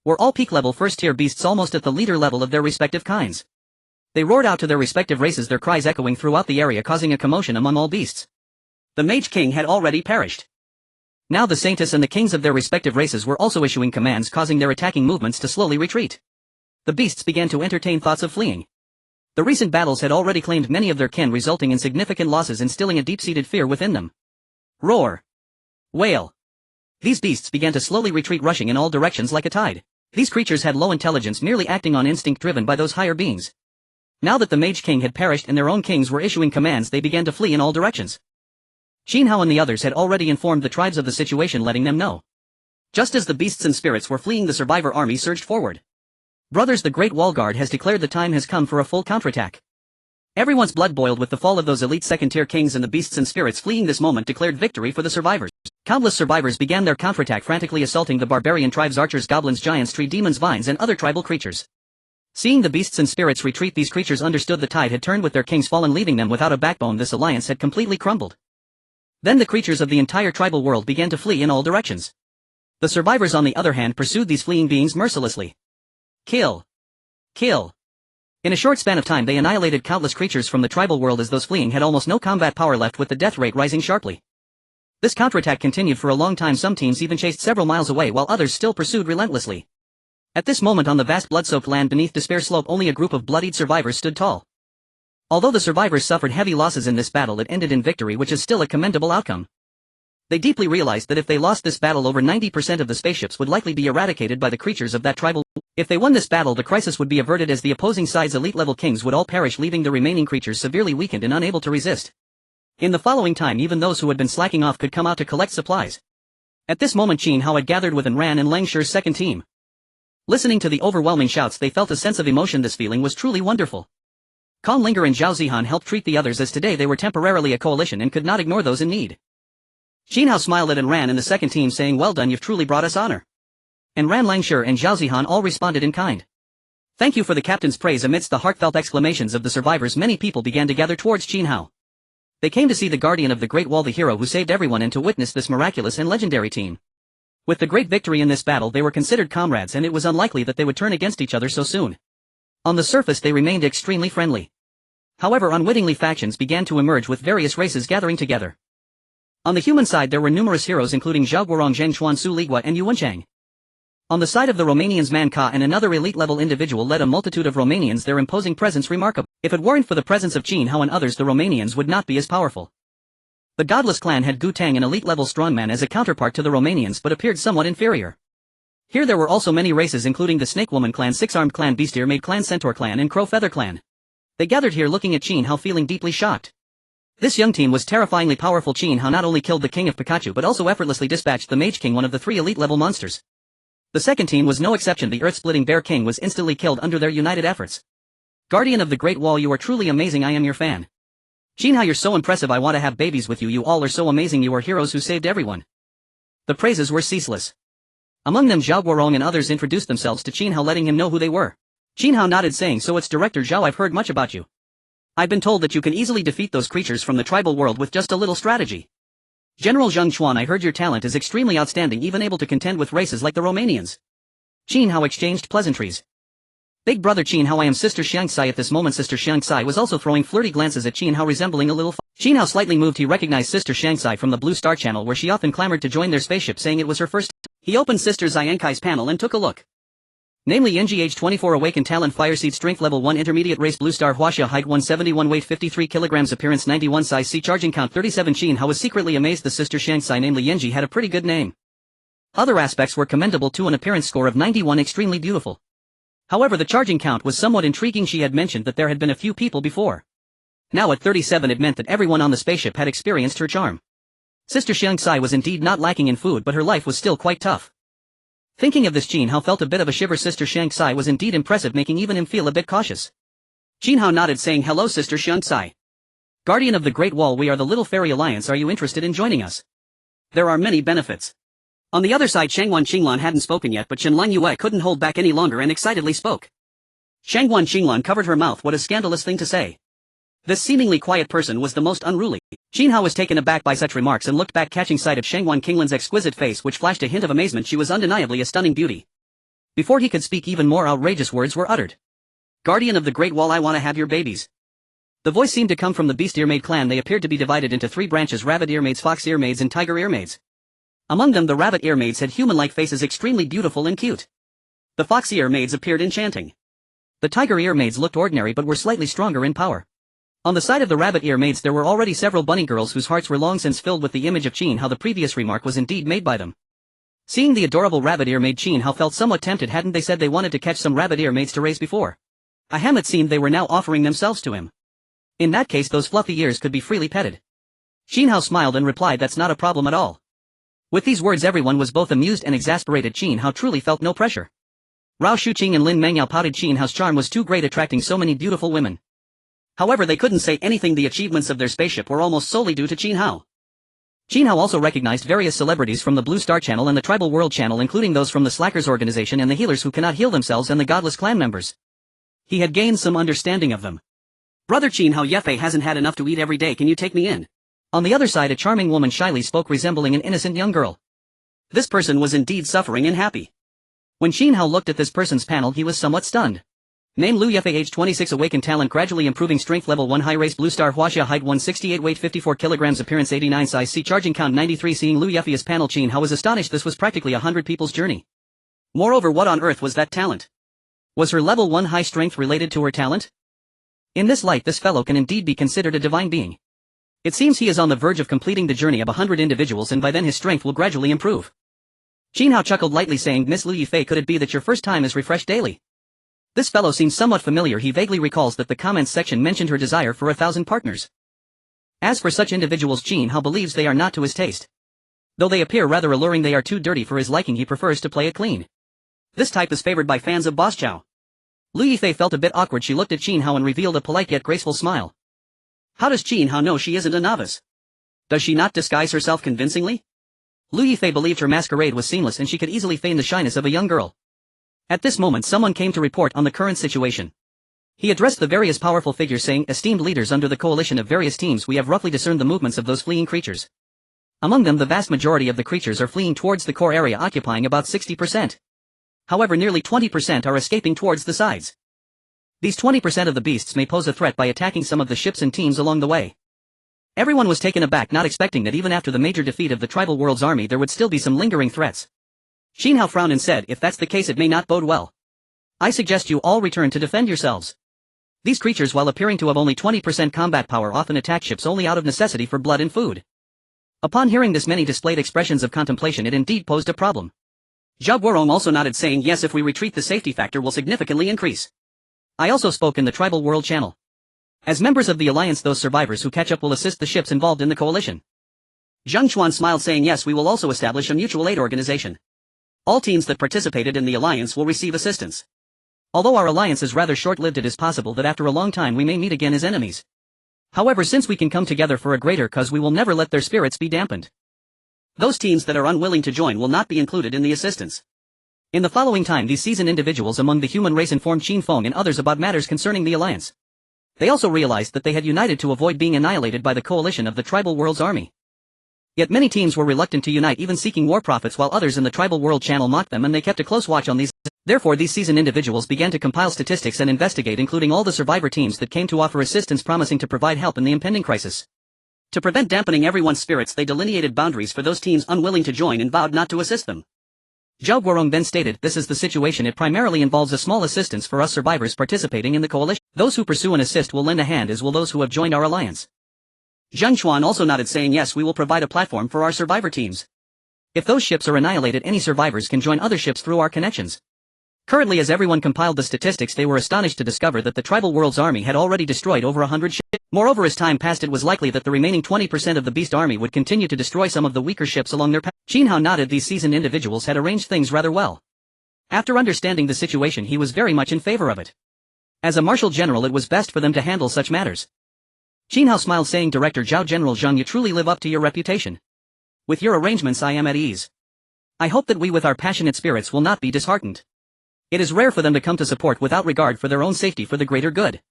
were all peak-level first-tier beasts, almost at the leader level of their respective kinds. They roared out to their respective races, their cries echoing throughout the area, causing a commotion among all beasts. The Mage King had already perished. Now the Saintess and the kings of their respective races were also issuing commands, causing their attacking movements to slowly retreat. The beasts began to entertain thoughts of fleeing. The recent battles had already claimed many of their kin, resulting in significant losses, instilling a deep-seated fear within them. Roar! Wail! These beasts began to slowly retreat, rushing in all directions like a tide. These creatures had low intelligence, merely acting on instinct driven by those higher beings. Now that the Mage King had perished and their own kings were issuing commands, they began to flee in all directions. Qin Hao and the others had already informed the tribes of the situation, letting them know. Just as the beasts and spirits were fleeing, the survivor army surged forward. "Brothers, the Great Wall Guard has declared the time has come for a full counterattack." Everyone's blood boiled with the fall of those elite second-tier kings, and the beasts and spirits fleeing this moment declared victory for the survivors. Countless survivors began their counterattack, frantically assaulting the barbarian tribes, archers, goblins, giants, tree demons, vines, and other tribal creatures. Seeing the beasts and spirits retreat, these creatures understood the tide had turned, with their kings fallen, leaving them without a backbone. This alliance had completely crumbled. Then the creatures of the entire tribal world began to flee in all directions. The survivors, on the other hand, pursued these fleeing beings mercilessly. Kill! Kill! In a short span of time they annihilated countless creatures from the tribal world, as those fleeing had almost no combat power left, with the death rate rising sharply. This counterattack continued for a long time. Some teams even chased several miles away, while others still pursued relentlessly. At this moment, on the vast blood-soaked land beneath Despair Slope, only a group of bloodied survivors stood tall. Although the survivors suffered heavy losses in this battle, it ended in victory, which is still a commendable outcome. They deeply realized that if they lost this battle, over 90% of the spaceships would likely be eradicated by the creatures of that tribal. If they won this battle, the crisis would be averted as the opposing side's elite-level kings would all perish, leaving the remaining creatures severely weakened and unable to resist. In the following time, even those who had been slacking off could come out to collect supplies. At this moment, Qin Hao had gathered with Ran and Lang Shi's second team. Listening to the overwhelming shouts, they felt a sense of emotion. This feeling was truly wonderful. Kong Linger and Zhao Zihan helped treat the others, as today they were temporarily a coalition and could not ignore those in need. Qin Hao smiled at Ran and the second team, saying, "Well done, you've truly brought us honor." Ran, Lang Shi and Zhao Zihan all responded in kind. "Thank you for the captain's praise." Amidst the heartfelt exclamations of the survivors, many people began to gather towards Qin Hao. They came to see the guardian of the Great Wall, the hero who saved everyone, and to witness this miraculous and legendary team. With the great victory in this battle, they were considered comrades, and it was unlikely that they would turn against each other so soon. On the surface, they remained extremely friendly. However, unwittingly factions began to emerge, with various races gathering together. On the human side, there were numerous heroes including Zhao Guorong, Zheng Chuan, Su Ligua, and Yuan Chang. On the side of the Romanians, Man Ka and another elite-level individual led a multitude of Romanians, their imposing presence remarkable. If it weren't for the presence of Qin Hao and others, the Romanians would not be as powerful. The Godless clan had Gu Tang, an elite-level strongman, as a counterpart to the Romanians, but appeared somewhat inferior. Here there were also many races, including the Snake Woman clan, Six-Armed clan, Beastier Maid clan, Centaur clan, and Crow Feather clan. They gathered here looking at Qin Hao, feeling deeply shocked. This young team was terrifyingly powerful. Qin Hao not only killed the king of Pikachu but also effortlessly dispatched the Mage King, one of the 3 elite-level monsters. The second team was no exception. The Earth-splitting Bear King was instantly killed under their united efforts. Guardian of the Great Wall, you are truly amazing. I am your fan. Qin Hao, you're so impressive. I want to have babies with you. You all are so amazing. You are heroes who saved everyone. The praises were ceaseless. Among them, Zhao Guorong and others introduced themselves to Qin Hao, letting him know who they were. Qin Hao nodded, saying, "So it's Director Zhao. I've heard much about you. I've been told that you can easily defeat those creatures from the tribal world with just a little strategy. General Zheng Chuan, I heard your talent is extremely outstanding, even able to contend with races like the Romanians." Qin Hao exchanged pleasantries. "Big brother Qin Hao, I am Sister Xiang Sai." At this moment, Sister Xiang Sai was also throwing flirty glances at Qin Hao, resembling a little Qin Hao slightly moved. He recognized Sister Xiang Sai from the Blue Star Channel, where she often clamored to join their spaceship, saying it was her first. He opened Sister Xiankai's panel and took a look. Namely, Yenji, age 24, awakened talent, Fireseed, strength level 1, intermediate race, Blue Star, Huaxia, height 171, weight 53 kilograms, appearance 91, size C, charging count 37. Qin Hao was secretly amazed. The Sister Xiang Sai, namely Yenji, had a pretty good name. Other aspects were commendable too, an appearance score of 91, extremely beautiful. However, the charging count was somewhat intriguing. She had mentioned that there had been a few people before. Now at 37, it meant that everyone on the spaceship had experienced her charm. Sister Xiang Sai was indeed not lacking in food, but her life was still quite tough. Thinking of this, Qin Hao felt a bit of a shiver. Sister Xiang Sai was indeed impressive, making even him feel a bit cautious. Qin Hao nodded, saying, "Hello, Sister Xiang Sai. Guardian of the Great Wall, we are the Little Fairy Alliance. Are you interested in joining us? There are many benefits." On the other side, Shangwan Qinglan hadn't spoken yet, but Qianlang Yue couldn't hold back any longer and excitedly spoke. Shangwan Qinglan covered her mouth. What a scandalous thing to say. This seemingly quiet person was the most unruly. Qin Hao was taken aback by such remarks and looked back, catching sight of Shangwan Qinglan's exquisite face, which flashed a hint of amazement. She was undeniably a stunning beauty. Before he could speak, even more outrageous words were uttered. "Guardian of the Great Wall, I want to have your babies." The voice seemed to come from the Beast Ear Maid clan. They appeared to be divided into 3 branches: Rabbit Ear Maids, Fox Ear Maids, and Tiger Ear Maids. Among them, the Rabbit Ear Maids had human-like faces, extremely beautiful and cute. The Fox Ear Maids appeared enchanting. The Tiger Ear Maids looked ordinary but were slightly stronger in power. On the side of the Rabbit Ear Maids, there were already several bunny girls whose hearts were long since filled with the image of Qin Hao. The previous remark was indeed made by them. Seeing the adorable Rabbit Ear Maid, Qin Hao felt somewhat tempted. Hadn't they said they wanted to catch some Rabbit Ear Maids to raise before? Ahem, it seemed they were now offering themselves to him. In that case, those fluffy ears could be freely petted. Qin Hao smiled and replied, "That's not a problem at all." With these words, everyone was both amused and exasperated. Qin Hao truly felt no pressure. Rao Shuqing and Lin Mengyao pouted. Qin Hao's charm was too great, attracting so many beautiful women. However, they couldn't say anything. The achievements of their spaceship were almost solely due to Qin Hao. Qin Hao also recognized various celebrities from the Blue Star Channel and the Tribal World Channel, including those from the Slackers organization and the healers who cannot heal themselves and the Godless clan members. He had gained some understanding of them. "Brother Qin Hao, Yefei hasn't had enough to eat every day. Can you take me in?" On the other side, a charming woman shyly spoke, resembling an innocent young girl. This person was indeed suffering and happy. When Qin Hao looked at this person's panel, he was somewhat stunned. Name Lu Yefei, age 26, awakened talent, gradually improving, strength level 1, high race, Blue Star, Huaxia, height 168, weight 54 kilograms, appearance 89, size C, charging count 93. Seeing Lu Yefei's panel, Qin Hao was astonished. This was practically 100 people's journey. Moreover, what on earth was that talent? Was her level 1 high strength related to her talent? In this light, this fellow can indeed be considered a divine being. It seems he is on the verge of completing the journey of 100 individuals, and by then his strength will gradually improve. Qin Hao chuckled lightly, saying, Miss Liu Yifei, could it be that your first time is refreshed daily? This fellow seems somewhat familiar. He vaguely recalls that the comments section mentioned her desire for 1,000 partners. As for such individuals, Qin Hao believes they are not to his taste. Though they appear rather alluring, they are too dirty for his liking. He prefers to play it clean. This type is favored by fans of Boss Chow. Liu Yifei felt a bit awkward. She looked at Qin Hao and revealed a polite yet graceful smile. How does Qin Hao know she isn't a novice? Does she not disguise herself convincingly? Liu Yifei believed her masquerade was seamless and she could easily feign the shyness of a young girl. At this moment someone came to report on the current situation. He addressed the various powerful figures, saying, Esteemed leaders, under the coalition of various teams we have roughly discerned the movements of those fleeing creatures. Among them the vast majority of the creatures are fleeing towards the core area, occupying about 60%. However, nearly 20% are escaping towards the sides. These 20% of the beasts may pose a threat by attacking some of the ships and teams along the way. Everyone was taken aback, not expecting that even after the major defeat of the tribal world's army there would still be some lingering threats. Qin Hao frowned and said, If that's the case, it may not bode well. I suggest you all return to defend yourselves. These creatures, while appearing to have only 20% combat power, often attack ships only out of necessity for blood and food. Upon hearing this, many displayed expressions of contemplation. It indeed posed a problem. Zhao Guorong also nodded, saying, Yes, if we retreat the safety factor will significantly increase. I also spoke in the Tribal World channel. As members of the Alliance, those survivors who catch up will assist the ships involved in the coalition. Zhang Chuan smiled, saying, Yes, we will also establish a mutual aid organization. All teams that participated in the Alliance will receive assistance. Although our alliance is rather short-lived, it is possible that after a long time we may meet again as enemies. However, since we can come together for a greater cause, we will never let their spirits be dampened. Those teams that are unwilling to join will not be included in the assistance. In the following time, these seasoned individuals among the human race informed Qin Feng and others about matters concerning the alliance. They also realized that they had united to avoid being annihilated by the coalition of the tribal world's army. Yet many teams were reluctant to unite, even seeking war profits, while others in the tribal world channel mocked them, and they kept a close watch on these. Therefore, these seasoned individuals began to compile statistics and investigate, including all the survivor teams that came to offer assistance, promising to provide help in the impending crisis. To prevent dampening everyone's spirits, they delineated boundaries for those teams unwilling to join and vowed not to assist them. Zhao Guorong then stated, This is the situation. It primarily involves a small assistance for us survivors participating in the coalition. Those who pursue and assist will lend a hand, as will those who have joined our alliance. Zhang Chuan also nodded, saying, Yes, we will provide a platform for our survivor teams. If those ships are annihilated, any survivors can join other ships through our connections. Currently, as everyone compiled the statistics, they were astonished to discover that the tribal world's army had already destroyed over 100 ships. Moreover, as time passed, it was likely that the remaining 20% of the beast army would continue to destroy some of the weaker ships along their path. Qin Hao nodded. These seasoned individuals had arranged things rather well. After understanding the situation, he was very much in favor of it. As a martial general, it was best for them to handle such matters. Qin Hao smiled, saying, Director Zhao, General Zhang, you truly live up to your reputation. With your arrangements I am at ease. I hope that we with our passionate spirits will not be disheartened. It is rare for them to come to support without regard for their own safety for the greater good.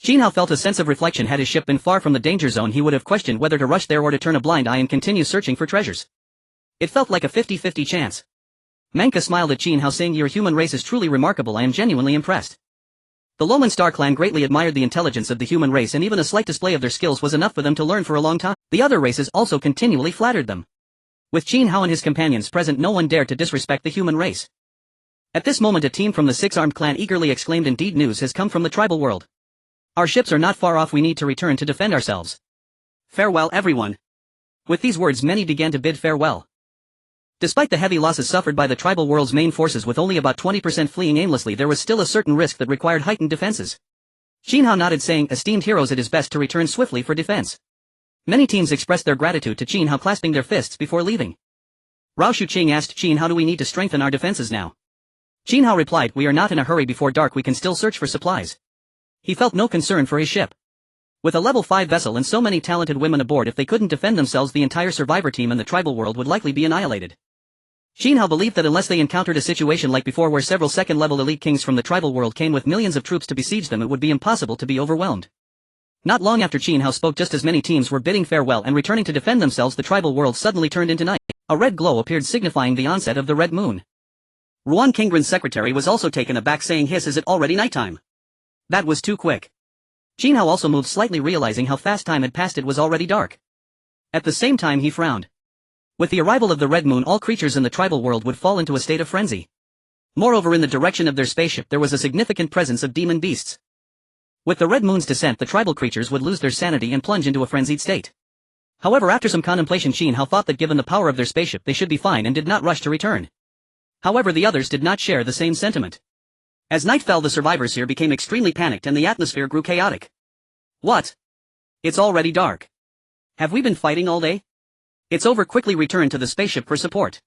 Qin Hao felt a sense of reflection. Had his ship been far from the danger zone, he would have questioned whether to rush there or to turn a blind eye and continue searching for treasures. It felt like a 50-50 chance. Manka smiled at Qin Hao, saying, Your human race is truly remarkable. I am genuinely impressed. The Loman Star clan greatly admired the intelligence of the human race, and even a slight display of their skills was enough for them to learn for a long time. The other races also continually flattered them. With Qin Hao and his companions present, no one dared to disrespect the human race. At this moment, a team from the six-armed clan eagerly exclaimed, Indeed, news has come from the tribal world. Our ships are not far off. We need to return to defend ourselves. Farewell, everyone. With these words, many began to bid farewell. Despite the heavy losses suffered by the tribal world's main forces, with only about 20% fleeing aimlessly, there was still a certain risk that required heightened defenses. Qin Hao nodded, saying, Esteemed heroes, it is best to return swiftly for defense. Many teams expressed their gratitude to Qin Hao, clasping their fists before leaving. Rao Shuqing asked Qin, How do we need to strengthen our defenses now? Qin Hao replied, We are not in a hurry. Before dark we can still search for supplies. He felt no concern for his ship. With a level 5 vessel and so many talented women aboard, if they couldn't defend themselves, the entire survivor team in the tribal world would likely be annihilated. Qin Hao believed that unless they encountered a situation like before, where several second-level elite kings from the tribal world came with millions of troops to besiege them, it would be impossible to be overwhelmed. Not long after Qin Hao spoke, just as many teams were bidding farewell and returning to defend themselves, the tribal world suddenly turned into night. A red glow appeared, signifying the onset of the red moon. Ruan Kingren's secretary was also taken aback, saying, Hiss, is it already nighttime? That was too quick. Qin Hao also moved slightly, realizing how fast time had passed. It was already dark. At the same time, he frowned. With the arrival of the red moon, all creatures in the tribal world would fall into a state of frenzy. Moreover, in the direction of their spaceship there was a significant presence of demon beasts. With the Red Moon's descent, the tribal creatures would lose their sanity and plunge into a frenzied state. However, after some contemplation, Qin Hao thought that given the power of their spaceship they should be fine and did not rush to return. However, the others did not share the same sentiment. As night fell, the survivors here became extremely panicked and the atmosphere grew chaotic. What? It's already dark. Have we been fighting all day? It's over. Quickly return to the spaceship for support.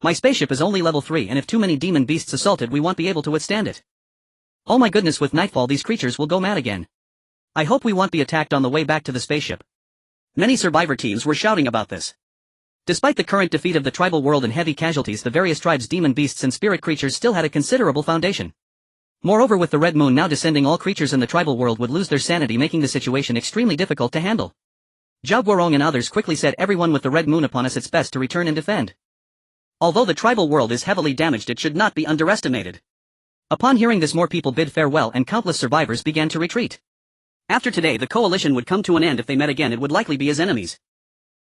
My spaceship is only level 3 and if too many demon beasts assault it we won't be able to withstand it. Oh my goodness, with nightfall these creatures will go mad again. I hope we won't be attacked on the way back to the spaceship. Many survivor teams were shouting about this. Despite the current defeat of the tribal world and heavy casualties, the various tribes' demon beasts and spirit creatures still had a considerable foundation. Moreover, with the Red Moon now descending, all creatures in the tribal world would lose their sanity, making the situation extremely difficult to handle. Zhao Guorong and others quickly said, everyone with the Red Moon upon us, it's best to return and defend. Although the tribal world is heavily damaged, it should not be underestimated. Upon hearing this, more people bid farewell and countless survivors began to retreat. After today the coalition would come to an end. If they met again it would likely be as enemies.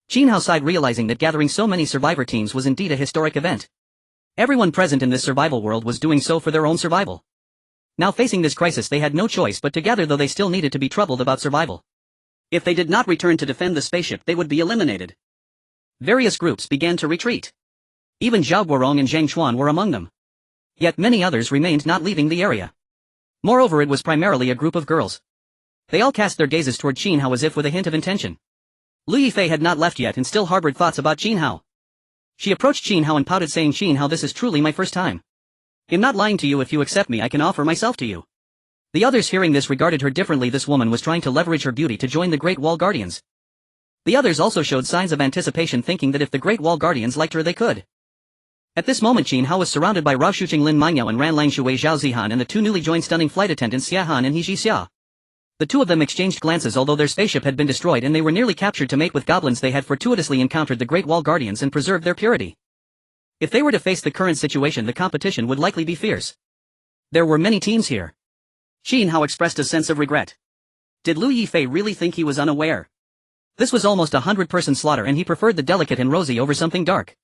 Qin Hao sighed, realizing that gathering so many survivor teams was indeed a historic event. Everyone present in this survival world was doing so for their own survival. Now facing this crisis they had no choice but to gather, though they still needed to be troubled about survival. If they did not return to defend the spaceship they would be eliminated. Various groups began to retreat. Even Zhao Guorong and Zhang Chuan were among them. Yet many others remained, not leaving the area. Moreover, it was primarily a group of girls. They all cast their gazes toward Qin Hao as if with a hint of intention. Lu Yifei had not left yet and still harbored thoughts about Qin Hao. She approached Qin Hao and pouted, saying, Qin Hao, this is truly my first time. I'm not lying to you. If you accept me I can offer myself to you. The others hearing this regarded her differently. This woman was trying to leverage her beauty to join the Great Wall Guardians. The others also showed signs of anticipation, thinking that if the Great Wall Guardians liked her they could. At this moment Qin Hao was surrounded by Rao Shuqing, Lin Mingyao and Ran Lang Shuwei Zhao Zihan and the two newly joined stunning flight attendants Xia Han and He Jixia. The two of them exchanged glances. Although their spaceship had been destroyed and they were nearly captured to mate with goblins, they had fortuitously encountered the Great Wall Guardians and preserved their purity. If they were to face the current situation the competition would likely be fierce. There were many teams here. Qin Hao expressed a sense of regret. Did Lu Yifei really think he was unaware? This was almost 100-person slaughter and he preferred the delicate and rosy over something dark.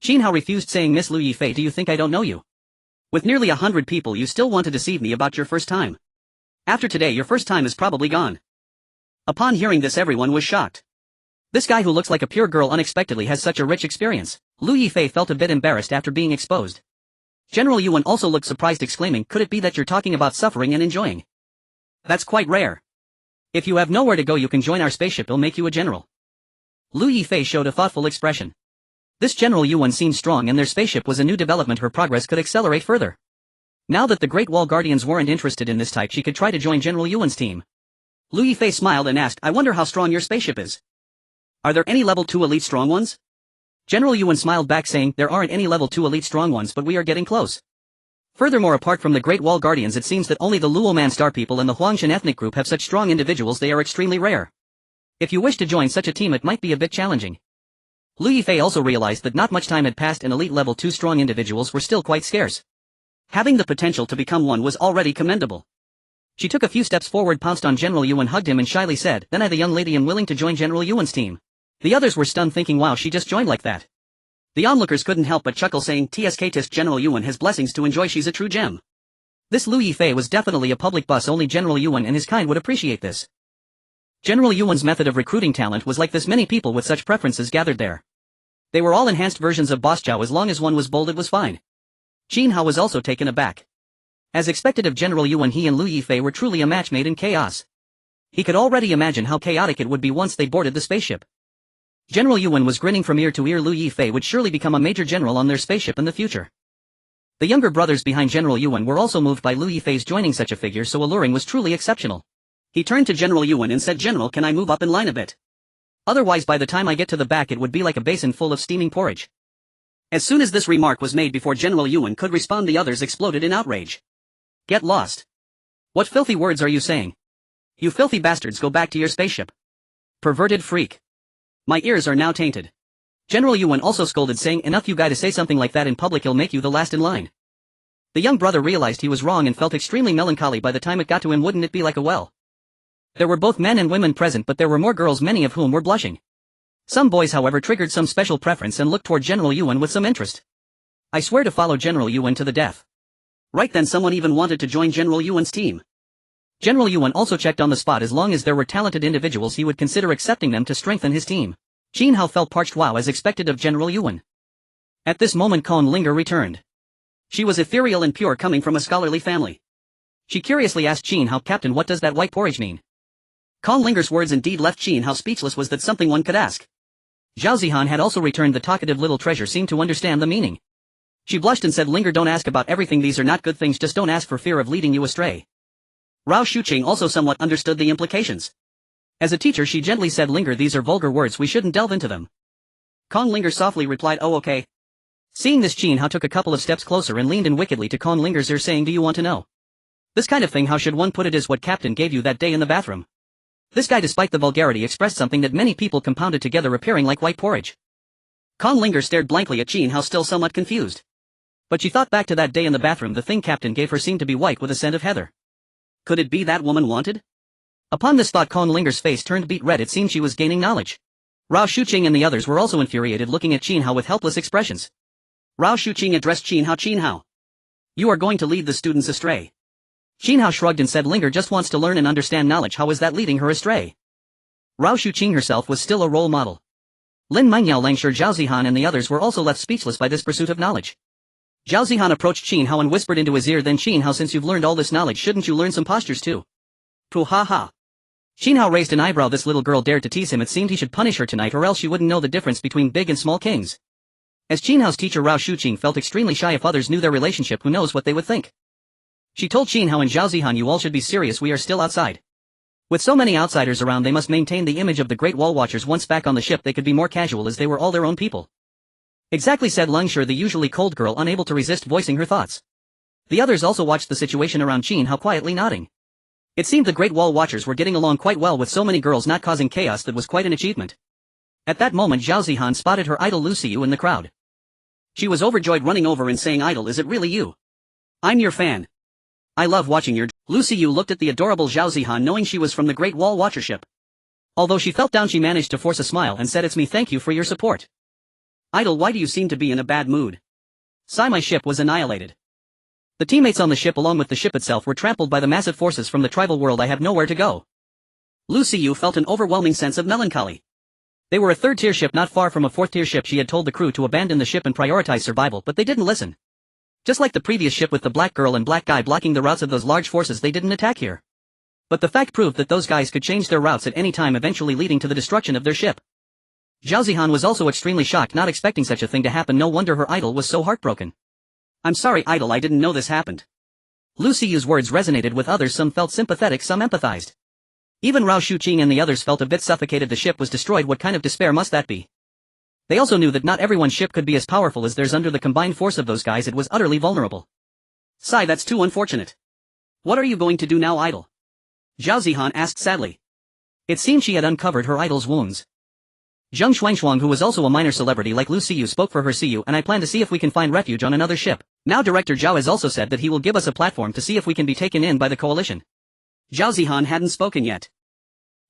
Qin Hao refused, saying, Miss Lu Yifei, do you think I don't know you? With nearly 100 people you still want to deceive me about your first time. After today your first time is probably gone. Upon hearing this everyone was shocked. This guy who looks like a pure girl unexpectedly has such a rich experience. Lu Yifei felt a bit embarrassed after being exposed. General Yuan also looked surprised, exclaiming, could it be that you're talking about suffering and enjoying? That's quite rare. If you have nowhere to go you can join our spaceship, it'll make you a general. Lu Yifei showed a thoughtful expression. This General Yuan seemed strong and their spaceship was a new development. Her progress could accelerate further. Now that the Great Wall Guardians weren't interested in this type she could try to join General Yuan's team. Lu Yifei smiled and asked, I wonder how strong your spaceship is. Are there any level 2 elite strong ones? General Yuan smiled back, saying, there aren't any level 2 elite strong ones, but we are getting close. Furthermore, apart from the Great Wall Guardians it seems that only the Luoman Star people and the Huangshan ethnic group have such strong individuals. They are extremely rare. If you wish to join such a team it might be a bit challenging. Lu Yifei also realized that not much time had passed and elite level 2 strong individuals were still quite scarce. Having the potential to become one was already commendable. She took a few steps forward, pounced on General Yuan, hugged him and shyly said, then I, the young lady, am willing to join General Yuan's team. The others were stunned, thinking, wow, she just joined like that. The onlookers couldn't help but chuckle, saying, Tsk General Yuan has blessings to enjoy, she's a true gem. This Lu Yifei was definitely a public bus, only General Yuan and his kind would appreciate this. General Yuan's method of recruiting talent was like this, many people with such preferences gathered there. They were all enhanced versions of Boss Zhao, as long as one was bold it was fine. Qin Hao was also taken aback. As expected of General Yuan, he and Lu Yifei were truly a match made in chaos. He could already imagine how chaotic it would be once they boarded the spaceship. General Yuan was grinning from ear to ear. Lu Yifei would surely become a major general on their spaceship in the future. The younger brothers behind General Yuan were also moved by Lu Yifei's joining such a figure so alluring was truly exceptional. He turned to General Yuan and said, General, can I move up in line a bit? Otherwise by the time I get to the back it would be like a basin full of steaming porridge. As soon as this remark was made, before General Yuan could respond, the others exploded in outrage. Get lost. What filthy words are you saying? You filthy bastards, go back to your spaceship. Perverted freak. My ears are now tainted. General Yuan also scolded, saying, enough, you gotta say something like that in public, he'll make you the last in line. The young brother realized he was wrong and felt extremely melancholy. By the time it got to him, wouldn't it be like a well? There were both men and women present, but there were more girls, many of whom were blushing. Some boys however triggered some special preference and looked toward General Yuan with some interest. I swear to follow General Yuan to the death. Right then someone even wanted to join General Yuan's team. General Yuan also checked on the spot as long as there were talented individuals he would consider accepting them to strengthen his team. Qin Hao felt parched wow as expected of General Yuan. At this moment Con Linger returned. She was ethereal and pure coming from a scholarly family. She curiously asked Qin Hao, Captain, what does that white porridge mean? Con Linger's words indeed left Qin Hao speechless. Was that something one could ask? Zhao Zihan had also returned. The talkative little treasure seemed to understand the meaning. She blushed and said, Linger, don't ask about everything, these are not good things, just don't ask for fear of leading you astray. Rao Shuqing also somewhat understood the implications. As a teacher she gently said, Linger, these are vulgar words, we shouldn't delve into them. Con Linger softly replied, oh okay. Seeing this, Qin Hao took a couple of steps closer and leaned in wickedly to Con Linger's ear, saying, do you want to know? This kind of thing, how should one put it, is what Captain gave you that day in the bathroom. This guy, despite the vulgarity, expressed something that many people compounded together, appearing like white porridge. Con Linger stared blankly at Qin Hao, still somewhat confused. But she thought back to that day in the bathroom. The thing Captain gave her seemed to be white with a scent of heather. Could it be that woman wanted? Upon this thought Con Linger's face turned beet red. It seemed she was gaining knowledge. Rao Shuqing and the others were also infuriated, looking at Qin Hao with helpless expressions. Rao Shuqing addressed Qin Hao. Qin Hao, you are going to lead the students astray. Qin Hao shrugged and said, Linger just wants to learn and understand knowledge, how is that leading her astray? Rao Shuqing herself was still a role model. Lin Mingyao, Langshur, Zhao Zihan and the others were also left speechless by this pursuit of knowledge. Zhao Zihan approached Qin Hao and whispered into his ear, then Qin Hao, since you've learned all this knowledge, shouldn't you learn some postures too? Pooh ha ha. Qin Hao raised an eyebrow. This little girl dared to tease him. It seemed he should punish her tonight, or else she wouldn't know the difference between big and small kings. As Qin Hao's teacher, Rao Shuqing felt extremely shy. If others knew their relationship, who knows what they would think. She told Qin Hao and Zhao Zihan, you all should be serious, we are still outside. With so many outsiders around, they must maintain the image of the Great Wall Watchers. Once back on the ship they could be more casual, as they were all their own people. Exactly, said Langshur, the usually cold girl, unable to resist voicing her thoughts. The others also watched the situation around Qin Hao, quietly nodding. It seemed the Great Wall Watchers were getting along quite well with so many girls not causing chaos. That was quite an achievement. At that moment Zhao Zihan spotted her idol Lu Xiyu in the crowd. She was overjoyed, running over and saying, Idol, is it really you? I'm your fan. I love watching your... Lu Xiyu looked at the adorable Zhao Zihan, knowing she was from the Great Wall Watchership. Although she felt down, she managed to force a smile and said, it's me, thank you for your support. Idol, why do you seem to be in a bad mood? Sigh, my ship was annihilated. The teammates on the ship along with the ship itself were trampled by the massive forces from the tribal world. I have nowhere to go. Lu Xiyu felt an overwhelming sense of melancholy. They were a third-tier ship, not far from a fourth-tier ship. She had told the crew to abandon the ship and prioritize survival, but they didn't listen. Just like the previous ship with the black girl and black guy blocking the routes of those large forces, they didn't attack here. But the fact proved that those guys could change their routes at any time, eventually leading to the destruction of their ship. Zhao Zihan was also extremely shocked, not expecting such a thing to happen. No wonder her idol was so heartbroken. I'm sorry, Idol, I didn't know this happened. Lu Xiyu's words resonated with others. Some felt sympathetic, some empathized. Even Rao Shuqing and the others felt a bit suffocated. The ship was destroyed. What kind of despair must that be? They also knew that not everyone's ship could be as powerful as theirs. Under the combined force of those guys, it was utterly vulnerable. Sigh, that's too unfortunate. What are you going to do now, Idol? Zhao Zihan asked sadly. It seemed she had uncovered her idol's wounds. Zheng Xuanshuang, who was also a minor celebrity like Lu Xiyu, spoke for her. Xiyu and I plan to see if we can find refuge on another ship. Now Director Zhao has also said that he will give us a platform to see if we can be taken in by the coalition. Zhao Zihan hadn't spoken yet.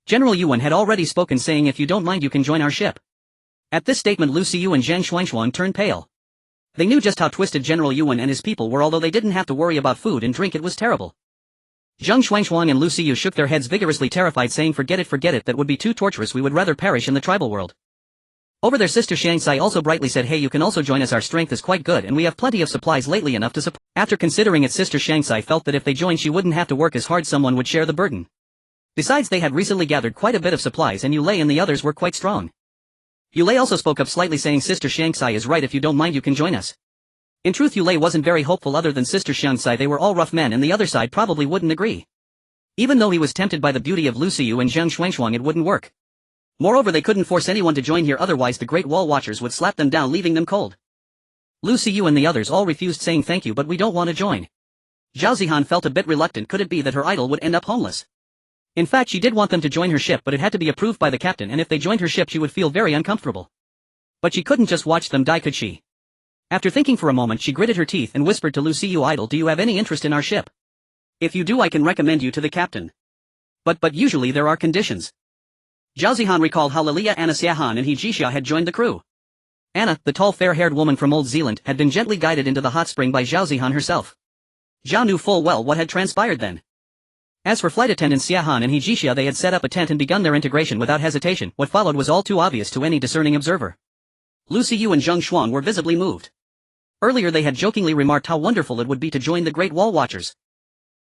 General Yuan had already spoken, saying, if you don't mind you can join our ship. At this statement Lu Xiyu and Zheng Xuanshuang turned pale. They knew just how twisted General Yuan and his people were. Although they didn't have to worry about food and drink, it was terrible. Zheng Xuanshuang and Lu Xiyu shook their heads vigorously, terrified, saying, forget it, that would be too torturous. We would rather perish in the tribal world. Over their sister Shangsai also brightly said, hey, you can also join us, our strength is quite good and we have plenty of supplies, lately enough to support. After considering it, sister Shangsai felt that if they joined she wouldn't have to work as hard, someone would share the burden. Besides, they had recently gathered quite a bit of supplies and Yulei and the others were quite strong. Yulei also spoke up slightly, saying, sister Shangsai is right, if you don't mind you can join us. In truth, Yulei wasn't very hopeful. Other than sister Shangsai, they were all rough men and the other side probably wouldn't agree. Even though he was tempted by the beauty of Lu Xiyu and Zheng Xuanshuang, it wouldn't work. Moreover, they couldn't force anyone to join here, otherwise the Great Wall Watchers would slap them down, leaving them cold. Lu Xiyu and the others all refused, saying, thank you, but we don't want to join. Zhao Zihan felt a bit reluctant. Could it be that her idol would end up homeless? In fact, she did want them to join her ship, but it had to be approved by the captain, and if they joined her ship she would feel very uncomfortable. But she couldn't just watch them die, could she? After thinking for a moment, she gritted her teeth and whispered to Lu Xiyu, idol, do you have any interest in our ship? If you do, I can recommend you to the captain. But usually there are conditions. Zhao Zihan recalled how Lilia, Anna Xiahan and He Jixia had joined the crew. Anna, the tall fair-haired woman from Old Zealand, had been gently guided into the hot spring by Zhao Zihan herself. Zhao knew full well what had transpired then. As for flight attendants Xia Han and He Jixia, they had set up a tent and begun their integration without hesitation. What followed was all too obvious to any discerning observer. Lu Siyu and Zheng Xuan were visibly moved. Earlier they had jokingly remarked how wonderful it would be to join the Great Wall Watchers.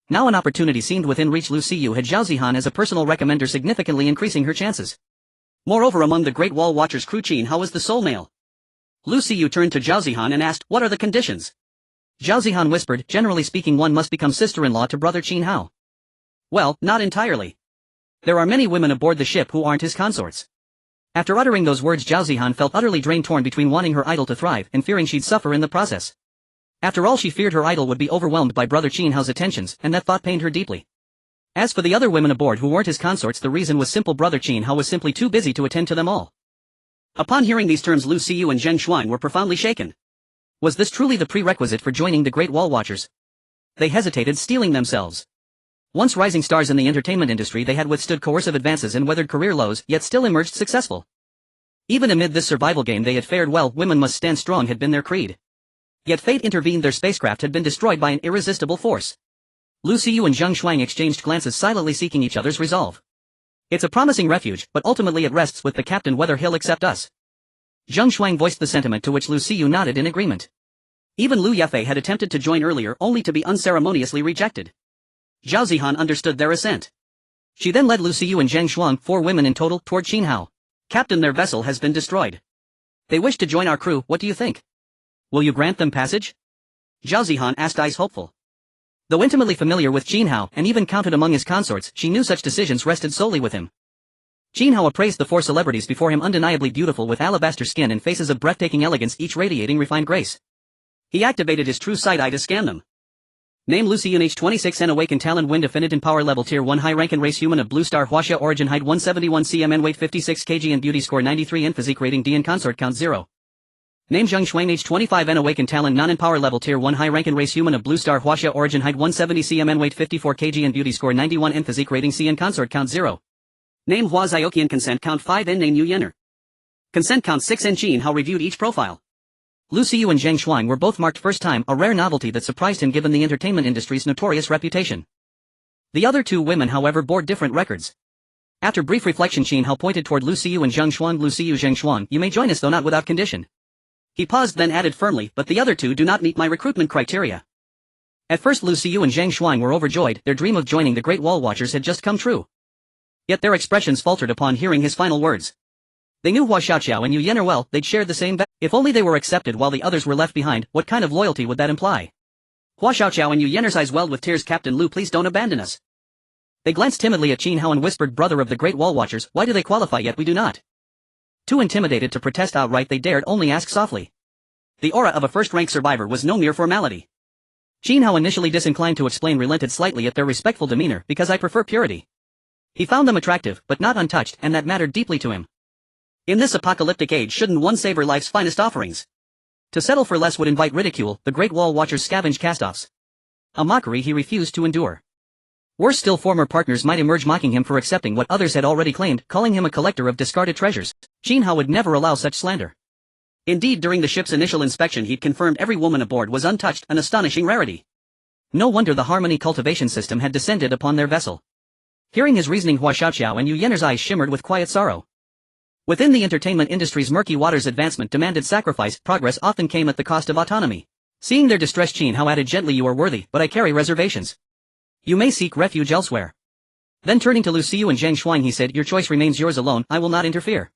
Now an opportunity seemed within reach. Lu Siyu had Zhao Zihan as a personal recommender, significantly increasing her chances. Moreover, among the Great Wall Watchers crew, Qin Hao was the sole male. Lu Siyu turned to Zhao Zihan and asked, "What are the conditions?" Zhao Zihan whispered, "Generally speaking, one must become sister-in-law to brother Qin Hao." "Well, not entirely. There are many women aboard the ship who aren't his consorts." After uttering those words, Zhao Zihan felt utterly drained, torn between wanting her idol to thrive and fearing she'd suffer in the process. After all, she feared her idol would be overwhelmed by brother Qin Hao's attentions, and that thought pained her deeply. As for the other women aboard who weren't his consorts, the reason was simple: brother Qin Hao was simply too busy to attend to them all. Upon hearing these terms, Lu Siyu and Zheng Xuan were profoundly shaken. Was this truly the prerequisite for joining the Great Wall Watchers? They hesitated, steeling themselves. Once rising stars in the entertainment industry, they had withstood coercive advances and weathered career lows, yet still emerged successful. Even amid this survival game they had fared well. Women must stand strong had been their creed. Yet fate intervened. Their spacecraft had been destroyed by an irresistible force. Lu Siyu and Zheng Xuan exchanged glances, silently seeking each other's resolve. "It's a promising refuge, but ultimately it rests with the captain whether he'll accept us." Zheng Xuan voiced the sentiment, to which Lu Siyu nodded in agreement. Even Lu Yefei had attempted to join earlier, only to be unceremoniously rejected. Zhao Zihan understood their assent. She then led Lu Siyu and Zheng Xuan, 4 women in total, toward Qin Hao. "Captain, their vessel has been destroyed. They wish to join our crew. What do you think? Will you grant them passage?" Zhao Zihan asked, eyes hopeful. Though intimately familiar with Qin Hao, and even counted among his consorts, she knew such decisions rested solely with him. Qin Hao appraised the 4 celebrities before him, undeniably beautiful with alabaster skin and faces of breathtaking elegance, each radiating refined grace. He activated his true sight eye to scan them. Name: Lu Siyu, age 26, and awakened talent, wind affinity, power level tier 1, high rank and race human of blue star, Huaxia origin, height 171 cm and weight 56 kg and beauty score 93 and physique rating D and consort count 0. Name: Zheng Xuan, age 25, and awakened talent, non and power level tier 1, high rank and race human of blue star, Huaxia origin, height 170 cm and weight 54 kg and beauty score 91 and physique rating C and consort count 0. Name: Hua Zioqian, consent count 5 and name: Yu Yenner. Consent count 6 and Qin Hao reviewed each profile. Lu Siyu and Zheng Xuan were both marked first time, a rare novelty that surprised him given the entertainment industry's notorious reputation. The other 2 women, however, bore different records. After brief reflection, Qin Hao pointed toward Lu Siyu and Zheng Xuan. "Lu Siyu, Zheng Xuan, you may join us, though not without condition." He paused, then added firmly, "But the other 2 do not meet my recruitment criteria." At first Lu Siyu and Zheng Xuan were overjoyed. Their dream of joining the Great Wall Watchers had just come true. Yet their expressions faltered upon hearing his final words. They knew Hua Xiaoqiao and Yu Yenner well. They'd shared the same if only they were accepted while the others were left behind. What kind of loyalty would that imply? Hua Xiaoqiao and Yu Yenner's eyes welled with tears. "Captain Lu, please don't abandon us." They glanced timidly at Qin Hao and whispered, "Brother of the Great Wall Watchers, why do they qualify yet we do not?" Too intimidated to protest outright, they dared only ask softly. The aura of a first-rank survivor was no mere formality. Qin Hao, initially disinclined to explain, relented slightly at their respectful demeanor. "Because I prefer purity." He found them attractive, but not untouched, and that mattered deeply to him. In this apocalyptic age, shouldn't one savor life's finest offerings? To settle for less would invite ridicule. The Great Wall Watchers scavenged castoffs. A mockery he refused to endure. Worse still, former partners might emerge mocking him for accepting what others had already claimed, calling him a collector of discarded treasures. Qin Hao would never allow such slander. Indeed, during the ship's initial inspection he'd confirmed every woman aboard was untouched, an astonishing rarity. No wonder the harmony cultivation system had descended upon their vessel. Hearing his reasoning, Hua Xiaoqiao and Yu Yenner's eyes shimmered with quiet sorrow. Within the entertainment industry's murky waters, advancement demanded sacrifice. Progress often came at the cost of autonomy. Seeing their distress, Qin Hao added gently, "You are worthy, but I carry reservations. You may seek refuge elsewhere." Then turning to Lu Siyu and Zheng Xuan he said, "Your choice remains yours alone. I will not interfere.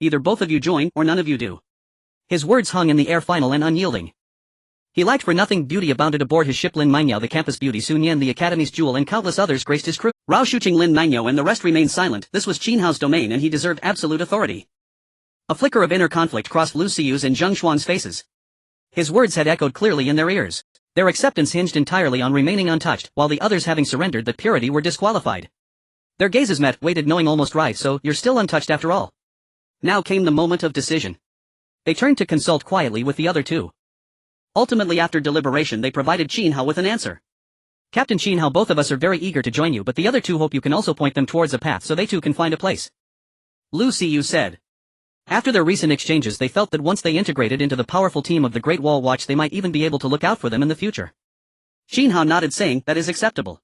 Either both of you join, or none of you do." His words hung in the air, final and unyielding. He lacked for nothing. Beauty abounded aboard his ship. Lin Mingyao, the campus beauty, Sun Yan, the academy's jewel, and countless others graced his crew. Rao Shuqing, Lin Mingyao, and the rest remained silent. This was Qin Hao's domain and he deserved absolute authority. A flicker of inner conflict crossed Lu Siyu's and Zheng Xuan's faces. His words had echoed clearly in their ears. Their acceptance hinged entirely on remaining untouched, while the others, having surrendered that purity, were disqualified. Their gazes met, waited, knowing almost right. "So, you're still untouched after all." Now came the moment of decision. They turned to consult quietly with the other 2. Ultimately, after deliberation, they provided Qin Hao with an answer. "Captain Qin Hao, both of us are very eager to join you, but the other 2 hope you can also point them towards a path so they too can find a place." Lu Siyu said. After their recent exchanges, they felt that once they integrated into the powerful team of the Great Wall Watch, they might even be able to look out for them in the future. Qin Hao nodded, saying, "That is acceptable."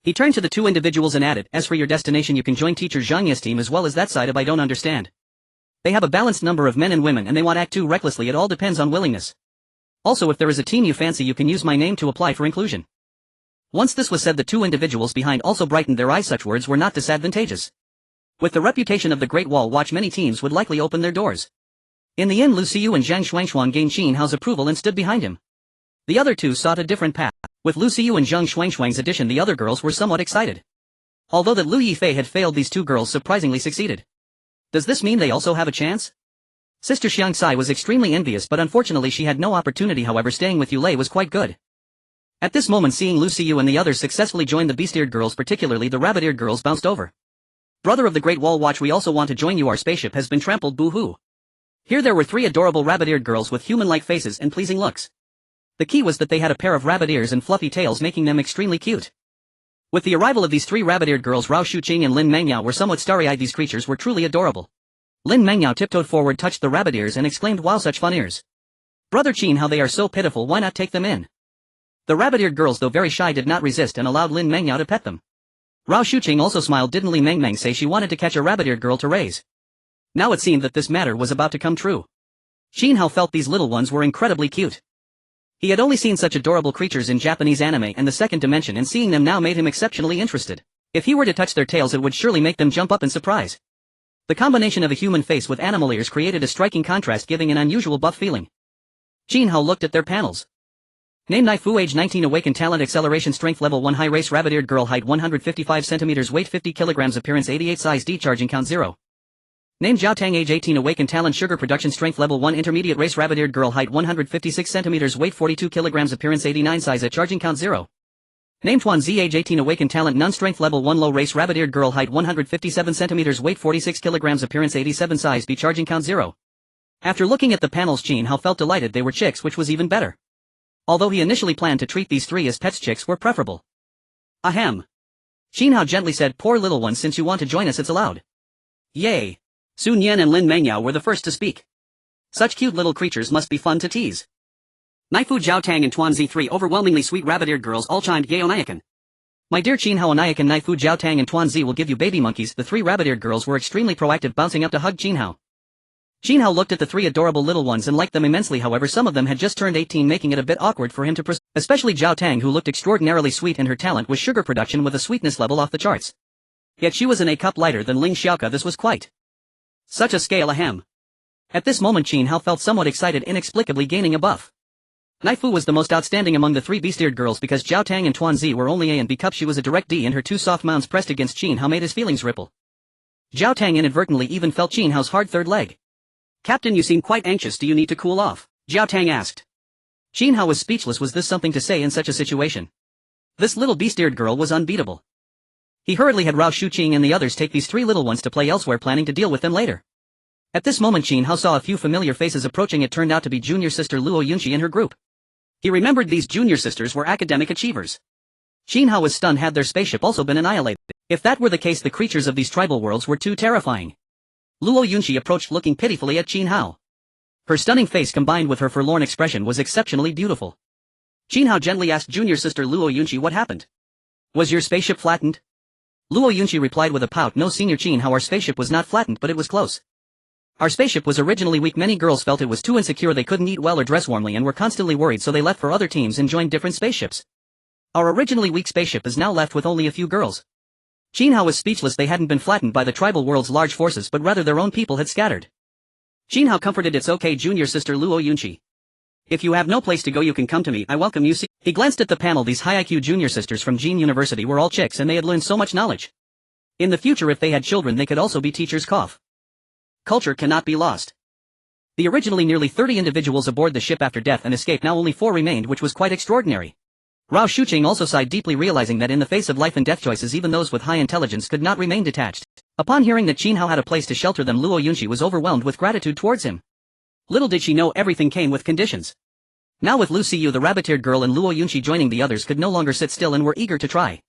He turned to the two individuals and added, as for your destination you can join teacher Zhang Ye's team as well as that side of I don't understand. They have a balanced number of men and women and they won't act too recklessly, it all depends on willingness. Also if there is a team you fancy you can use my name to apply for inclusion. Once this was said the two individuals behind also brightened their eyes, such words were not disadvantageous. With the reputation of the Great Wall Watch many teams would likely open their doors. In the end Lu Xiyu and Zhang Xuangshuang gained Qin Hao's approval and stood behind him. The other two sought a different path. With Lu Xiyu and Zhang Xuangshuang's addition the other girls were somewhat excited. Although that Lu Yifei had failed, these two girls surprisingly succeeded. Does this mean they also have a chance? Sister Xiang Sai was extremely envious, but unfortunately she had no opportunity. However, staying with Yu Lei was quite good. At this moment, seeing Lu Xiyu and the others successfully join the beast-eared girls, particularly the rabbit-eared girls, bounced over. Brother of the Great Wall Watch, we also want to join you. Our spaceship has been trampled, boo-hoo. Here there were three adorable rabbit-eared girls with human-like faces and pleasing looks. The key was that they had a pair of rabbit ears and fluffy tails, making them extremely cute. With the arrival of these three rabbit-eared girls, Rao Shuqing and Lin Mengyao were somewhat starry-eyed. These creatures were truly adorable. Lin Mengyao tiptoed forward, touched the rabbit ears and exclaimed, wow, such fun ears. Brother Qin, how they are so pitiful, why not take them in? The rabbit-eared girls, though very shy, did not resist and allowed Lin Mengyao to pet them. Rao Shuqing also smiled. Didn't Li Mengmeng say she wanted to catch a rabbit-eared girl to raise? Now it seemed that this matter was about to come true. Qin Hao felt these little ones were incredibly cute. He had only seen such adorable creatures in Japanese anime and the second dimension, and seeing them now made him exceptionally interested. If he were to touch their tails it would surely make them jump up in surprise. The combination of a human face with animal ears created a striking contrast, giving an unusual buff feeling. Qin Hao looked at their panels. Name: Naifu, age 19, awakened talent, acceleration, strength level 1, high race, rabbit-eared girl, height 155 centimeters, weight 50 kilograms, appearance 88, size D, charging count 0. Name: Zhao Tang, age 18, awakened talent, sugar production, strength level 1, intermediate race, rabbit-eared girl, height 156 centimeters, weight 42 kilograms, appearance 89, size A, charging count 0. Name: Tuan Zi, age 18, awakened talent, none, strength level 1, low race, rabbit-eared girl, height 157 centimeters, weight 46 kilograms, appearance 87, size B, charging count 0. After looking at the panels, Qin Hao felt delighted they were chicks, which was even better. Although he initially planned to treat these three as pets, chicks were preferable. Ahem. Qin Hao gently said, poor little ones, since you want to join us it's allowed. Yay. Sun Yan and Lin Mengyao were the first to speak. Such cute little creatures must be fun to tease. Naifu, Zhao Tang and Tuan Zi, three overwhelmingly sweet rabbit-eared girls, all chimed, yay Onayakan. My dear Qin Hao, Onayakan, Naifu, Zhao Tang and Tuan Zi will give you baby monkeys. The three rabbit-eared girls were extremely proactive, bouncing up to hug Qin Hao. Qin Hao looked at the three adorable little ones and liked them immensely. However, some of them had just turned 18, making it a bit awkward for him to proceed, especially Zhao Tang, who looked extraordinarily sweet, and her talent was sugar production with a sweetness level off the charts. Yet she was an A cup lighter than Ling Xiaoka. This was quite such a scale, ahem. At this moment Qin Hao felt somewhat excited, inexplicably gaining a buff. Naifu was the most outstanding among the three beast-eared girls because Zhao Tang and Tuan Zi were only A and B cup. She was a direct D, and her two soft mounds pressed against Qin Hao made his feelings ripple. Zhao Tang inadvertently even felt Qin Hao's hard third leg. Captain, you seem quite anxious. Do you need to cool off? Zhao Tang asked. Qin Hao was speechless. Was this something to say in such a situation? This little beast-eared girl was unbeatable. He hurriedly had Rao Shuqing and the others take these three little ones to play elsewhere, planning to deal with them later. At this moment Qin Hao saw a few familiar faces approaching. It turned out to be junior sister Luo Yunqi and her group. He remembered these junior sisters were academic achievers. Qin Hao was stunned. Had their spaceship also been annihilated? If that were the case, the creatures of these tribal worlds were too terrifying. Luo Yunqi approached, looking pitifully at Qin Hao. Her stunning face combined with her forlorn expression was exceptionally beautiful. Qin Hao gently asked junior sister Luo Yunqi, what happened? Was your spaceship flattened? Luo Yunqi replied with a pout, no senior Qin Hao, our spaceship was not flattened, but it was close. Our spaceship was originally weak. Many girls felt it was too insecure, they couldn't eat well or dress warmly and were constantly worried, so they left for other teams and joined different spaceships. Our originally weak spaceship is now left with only a few girls. Qin Hao was speechless. They hadn't been flattened by the tribal world's large forces, but rather their own people had scattered. Qin Hao comforted, it's okay junior sister Luo Yunqi. If you have no place to go you can come to me, I welcome you. He glanced at the panel. These high IQ junior sisters from Jin University were all chicks and they had learned so much knowledge. In the future if they had children they could also be teachers. Cough. Culture cannot be lost. The originally nearly 30 individuals aboard the ship after death and escape, now only 4 remained, which was quite extraordinary. Rao Shuqing also sighed deeply, realizing that in the face of life and death choices even those with high intelligence could not remain detached. Upon hearing that Qin Hao had a place to shelter them, Luo Yunqi was overwhelmed with gratitude towards him. Little did she know everything came with conditions. Now with Lu Xiyu the rabbit-eared girl and Luo Yunqi joining, the others could no longer sit still and were eager to try.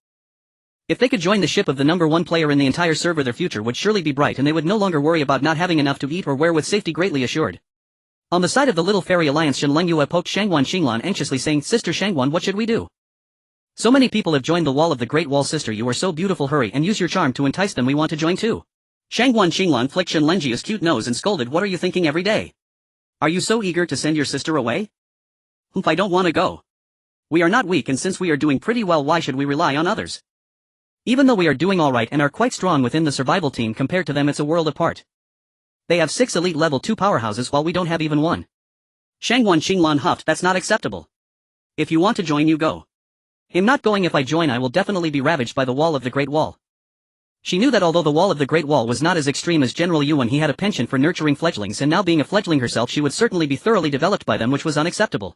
If they could join the ship of the number 1 player in the entire server, their future would surely be bright and they would no longer worry about not having enough to eat or wear, with safety greatly assured. On the side of the Little Fairy Alliance, Shen Lengyue poked Shangwan Xinglan anxiously, saying, Sister Shangwan, what should we do? So many people have joined the wall of the Great Wall, sister, you are so beautiful, hurry and use your charm to entice them, we want to join too. Shangguan Xinglan flicked Shen Lenjia's cute nose and scolded, what are you thinking every day? Are you so eager to send your sister away? I don't want to go. We are not weak, and since we are doing pretty well, why should we rely on others? Even though we are doing alright and are quite strong within the survival team, compared to them it's a world apart. They have 6 elite level 2 powerhouses while we don't have even one. Shangguan Xinglan huffed, that's not acceptable. If you want to join, you go. I'm not going. If I join I will definitely be ravaged by the wall of the Great Wall. She knew that although the wall of the Great Wall was not as extreme as General Yuan, he had a penchant for nurturing fledglings, and now being a fledgling herself she would certainly be thoroughly developed by them, which was unacceptable.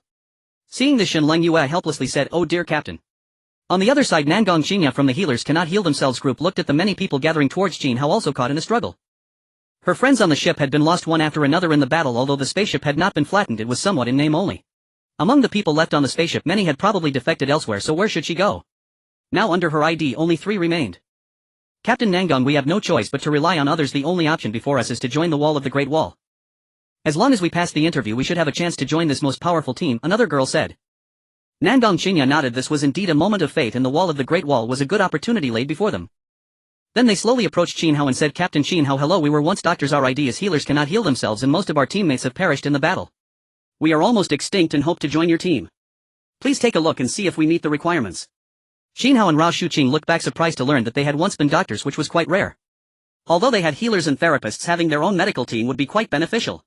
Seeing this, Shen Lengyue helplessly said, oh dear captain. On the other side, Nangong Xinya from the Healers Cannot Heal Themselves group looked at the many people gathering towards Qin Hao, also caught in a struggle. Her friends on the ship had been lost one after another in the battle. Although the spaceship had not been flattened, it was somewhat in name only. Among the people left on the spaceship, many had probably defected elsewhere, so where should she go? Now under her ID only 3 remained. Captain Nangong, we have no choice but to rely on others. The only option before us is to join the wall of the Great Wall. As long as we pass the interview we should have a chance to join this most powerful team, another girl said. Nangong Xinya nodded. This was indeed a moment of fate, and the wall of the Great Wall was a good opportunity laid before them. Then they slowly approached Qin Hao and said, Captain Qin Hao, hello, we were once doctors, our ID is Healers Cannot Heal Themselves, and most of our teammates have perished in the battle. We are almost extinct and hope to join your team. Please take a look and see if we meet the requirements. Qin Hao and Rao Shuqing looked back surprised to learn that they had once been doctors, which was quite rare. Although they had healers and therapists, having their own medical team would be quite beneficial.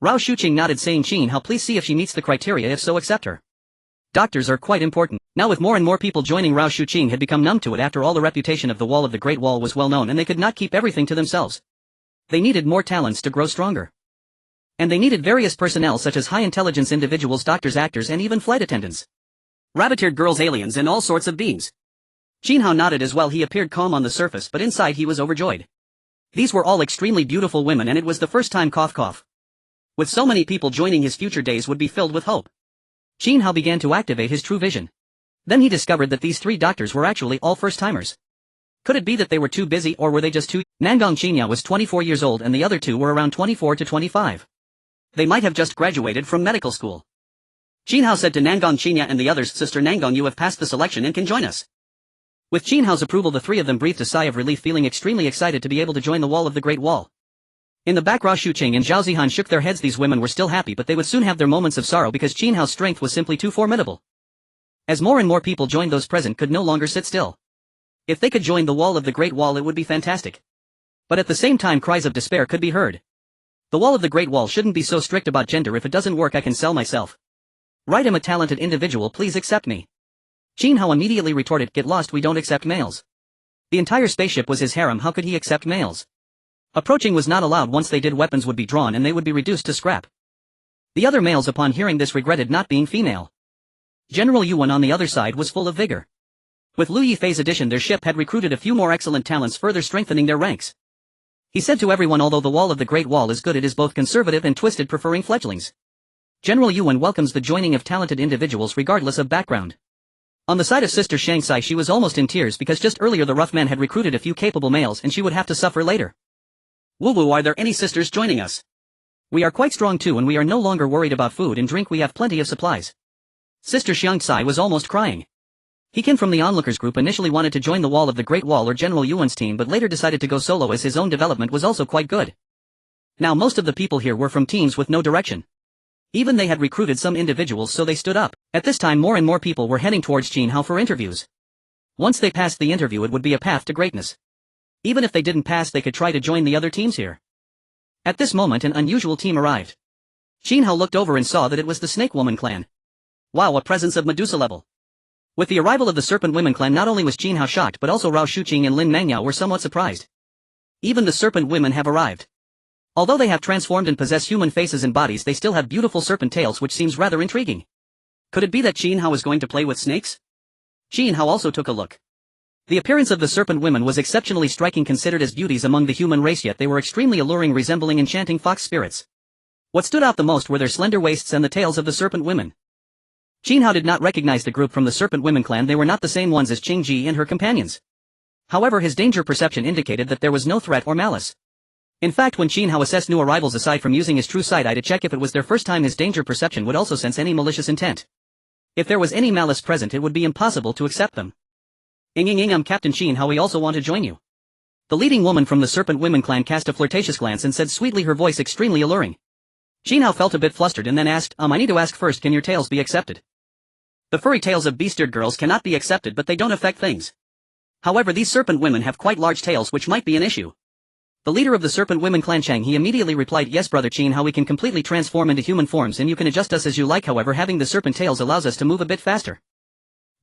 Rao Shuqing nodded, saying, Qin Hao, please see if she meets the criteria, if so accept her. Doctors are quite important. Now with more and more people joining, Rao Shuqing had become numb to it. After all, the reputation of the wall of the Great Wall was well known, and they could not keep everything to themselves. They needed more talents to grow stronger. And they needed various personnel such as high intelligence individuals, doctors, actors, and even flight attendants. Rabbit-eared girls, aliens, and all sorts of beings. Qin Hao nodded as well. He appeared calm on the surface, but inside he was overjoyed. These were all extremely beautiful women, and it was the first time with so many people joining, his future days would be filled with hope. Qin Hao began to activate his true vision. Then he discovered that these 3 doctors were actually all first-timers. Could it be that they were too busy, or were they just too— Nangong Xinya was 24 years old and the other 2 were around 24 to 25. They might have just graduated from medical school. Qin Hao said to Nangong Xinya and the others, Sister Nangong, you have passed the selection and can join us. With Qin Hao's approval, the 3 of them breathed a sigh of relief, feeling extremely excited to be able to join the wall of the Great Wall. In the back, Rao Shuqing and Zhao Zihan shook their heads. These women were still happy, but they would soon have their moments of sorrow because Qin Hao's strength was simply too formidable. As more and more people joined, those present could no longer sit still. If they could join the wall of the Great Wall, it would be fantastic. But at the same time, cries of despair could be heard. The wall of the Great Wall shouldn't be so strict about gender. If it doesn't work, I can sell myself. Right, I'm a talented individual, please accept me. Qin Hao immediately retorted, get lost, we don't accept males. The entire spaceship was his harem, how could he accept males? Approaching was not allowed. Once they did, weapons would be drawn and they would be reduced to scrap. The other males upon hearing this regretted not being female. General Yuan on the other side was full of vigor. With Lu Yifei's addition, their ship had recruited a few more excellent talents, further strengthening their ranks. He said to everyone, although the wall of the Great Wall is good, it is both conservative and twisted, preferring fledglings. General Yuan welcomes the joining of talented individuals regardless of background. On the side of Sister Shanxi, she was almost in tears because just earlier the rough men had recruited a few capable males and she would have to suffer later. Woo-woo, are there any sisters joining us? We are quite strong too, and we are no longer worried about food and drink, we have plenty of supplies. Sister Xiangxi was almost crying. He Qin from the onlookers group initially wanted to join the wall of the Great Wall or General Yuan's team, but later decided to go solo as his own development was also quite good. Now most of the people here were from teams with no direction. Even they had recruited some individuals, so they stood up. At this time more and more people were heading towards Qin Hao for interviews. Once they passed the interview, it would be a path to greatness. Even if they didn't pass, they could try to join the other teams here. At this moment an unusual team arrived. Qin Hao looked over and saw that it was the Snake Woman clan. Wow, a presence of Medusa level. With the arrival of the Serpent Women clan, not only was Qin Hao shocked, but also Rao Shuqing and Lin Mangyao were somewhat surprised. Even the Serpent Women have arrived. Although they have transformed and possess human faces and bodies, they still have beautiful serpent tails, which seems rather intriguing. Could it be that Qin Hao is going to play with snakes? Qin Hao also took a look. The appearance of the Serpent Women was exceptionally striking, considered as beauties among the human race, yet they were extremely alluring, resembling enchanting fox spirits. What stood out the most were their slender waists and the tails of the Serpent Women. Qin Hao did not recognize the group from the Serpent Women clan. They were not the same ones as Qing Ji and her companions. However, his danger perception indicated that there was no threat or malice. In fact, when Qin Hao assessed new arrivals, aside from using his true sight eye to check if it was their first time, his danger perception would also sense any malicious intent. If there was any malice present, it would be impossible to accept them. I'm Captain Qin Hao, we also want to join you. The leading woman from the Serpent Women clan cast a flirtatious glance and said sweetly, her voice extremely alluring. Qin Hao felt a bit flustered and then asked, I need to ask first, can your tales be accepted? The furry tales of beast-eared girls cannot be accepted, but they don't affect things. However, these serpent women have quite large tails, which might be an issue. The leader of the Serpent Women clan Chang He immediately replied, yes brother Qin Hao, we can completely transform into human forms and you can adjust us as you like, however having the serpent tails allows us to move a bit faster.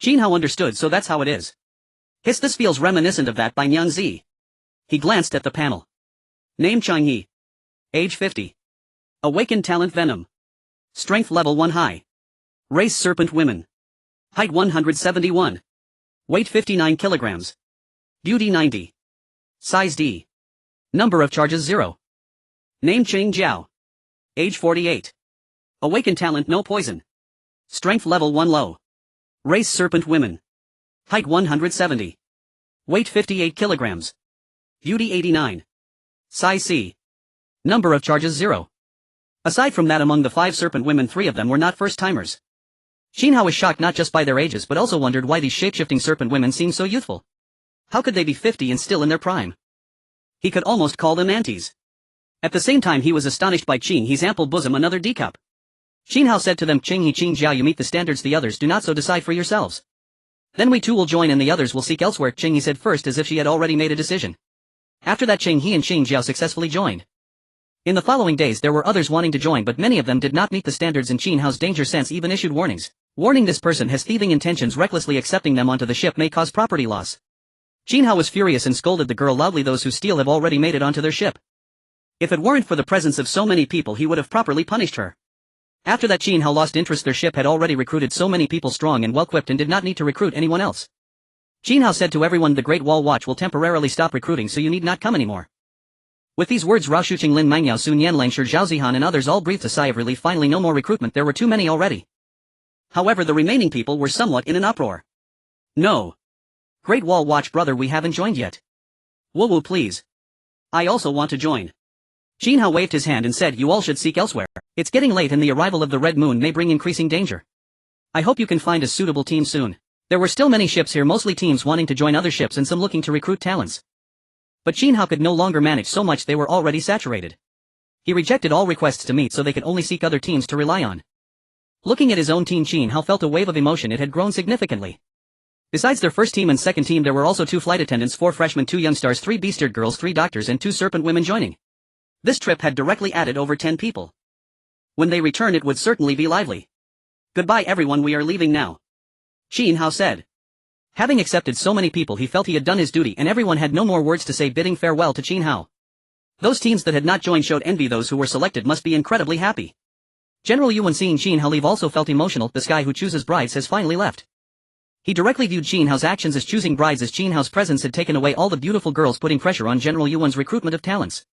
Qin Hao understood, so that's how it is. Hiss, this feels reminiscent of that by Nyang Zi. He glanced at the panel. Name Chang He. Age 50. Awakened talent Venom. Strength level 1 high. Race Serpent Women. Height 171. Weight 59 kilograms. Beauty 90. Size D. Number of charges 0. Name Cheng Jiao. Age 48. Awakened talent no poison. Strength level 1 low. Race Serpent Women. Height 170. Weight 58 kilograms. Beauty 89. Size C. Number of charges 0. Aside from that, among the 5 serpent women, 3 of them were not first-timers. Qin Hao was shocked not just by their ages but also wondered why these shape-shifting serpent women seemed so youthful. How could they be 50 and still in their prime? He could almost call them aunties. At the same time he was astonished by Qin He's ample bosom, another D-cup. Qin Hao said to them, Qin Jiao, you meet the standards, the others do not, so decide for yourselves. Then we too will join and the others will seek elsewhere, Qin He said first as if she had already made a decision. After that Qin He and Qin Jiao successfully joined. In the following days there were others wanting to join, but many of them did not meet the standards and Qin Hao's danger sense even issued warnings. Warning, this person has thieving intentions, recklessly accepting them onto the ship may cause property loss. Qin Hao was furious and scolded the girl loudly, those who steal have already made it onto their ship. If it weren't for the presence of so many people he would have properly punished her. After that Qin Hao lost interest, their ship had already recruited so many people strong and well-equipped and did not need to recruit anyone else. Qin Hao said to everyone, the Great Wall Watch will temporarily stop recruiting, so you need not come anymore. With these words Rao Shuqing, Lin Mangyao, Sun Yanlang, Shi Zhao Zihan and others all breathed a sigh of relief. Finally no more recruitment, there were too many already. However, the remaining people were somewhat in an uproar. No. Great Wall Watch brother, we haven't joined yet. Woo please. I also want to join. Qin Hao waved his hand and said, you all should seek elsewhere. It's getting late and the arrival of the Red Moon may bring increasing danger. I hope you can find a suitable team soon. There were still many ships here, mostly teams wanting to join other ships and some looking to recruit talents. But Qin Hao could no longer manage so much, they were already saturated. He rejected all requests to meet so they could only seek other teams to rely on. Looking at his own team, Qin Hao felt a wave of emotion, it had grown significantly. Besides their first team and second team there were also 2 flight attendants, 4 freshmen, 2 young stars, 3 beast-eared girls, 3 doctors and 2 serpent women joining. This trip had directly added over 10 people. When they return it would certainly be lively. Goodbye everyone, we are leaving now. Qin Hao said. Having accepted so many people he felt he had done his duty and everyone had no more words to say, bidding farewell to Qin Hao. Those teams that had not joined showed envy, those who were selected must be incredibly happy. General Yuan, seeing Qin Hao leave, also felt emotional. This guy who chooses brides has finally left. He directly viewed Qin Hao's actions as choosing brides, as Qin Hao's presence had taken away all the beautiful girls, putting pressure on General Yuan's recruitment of talents.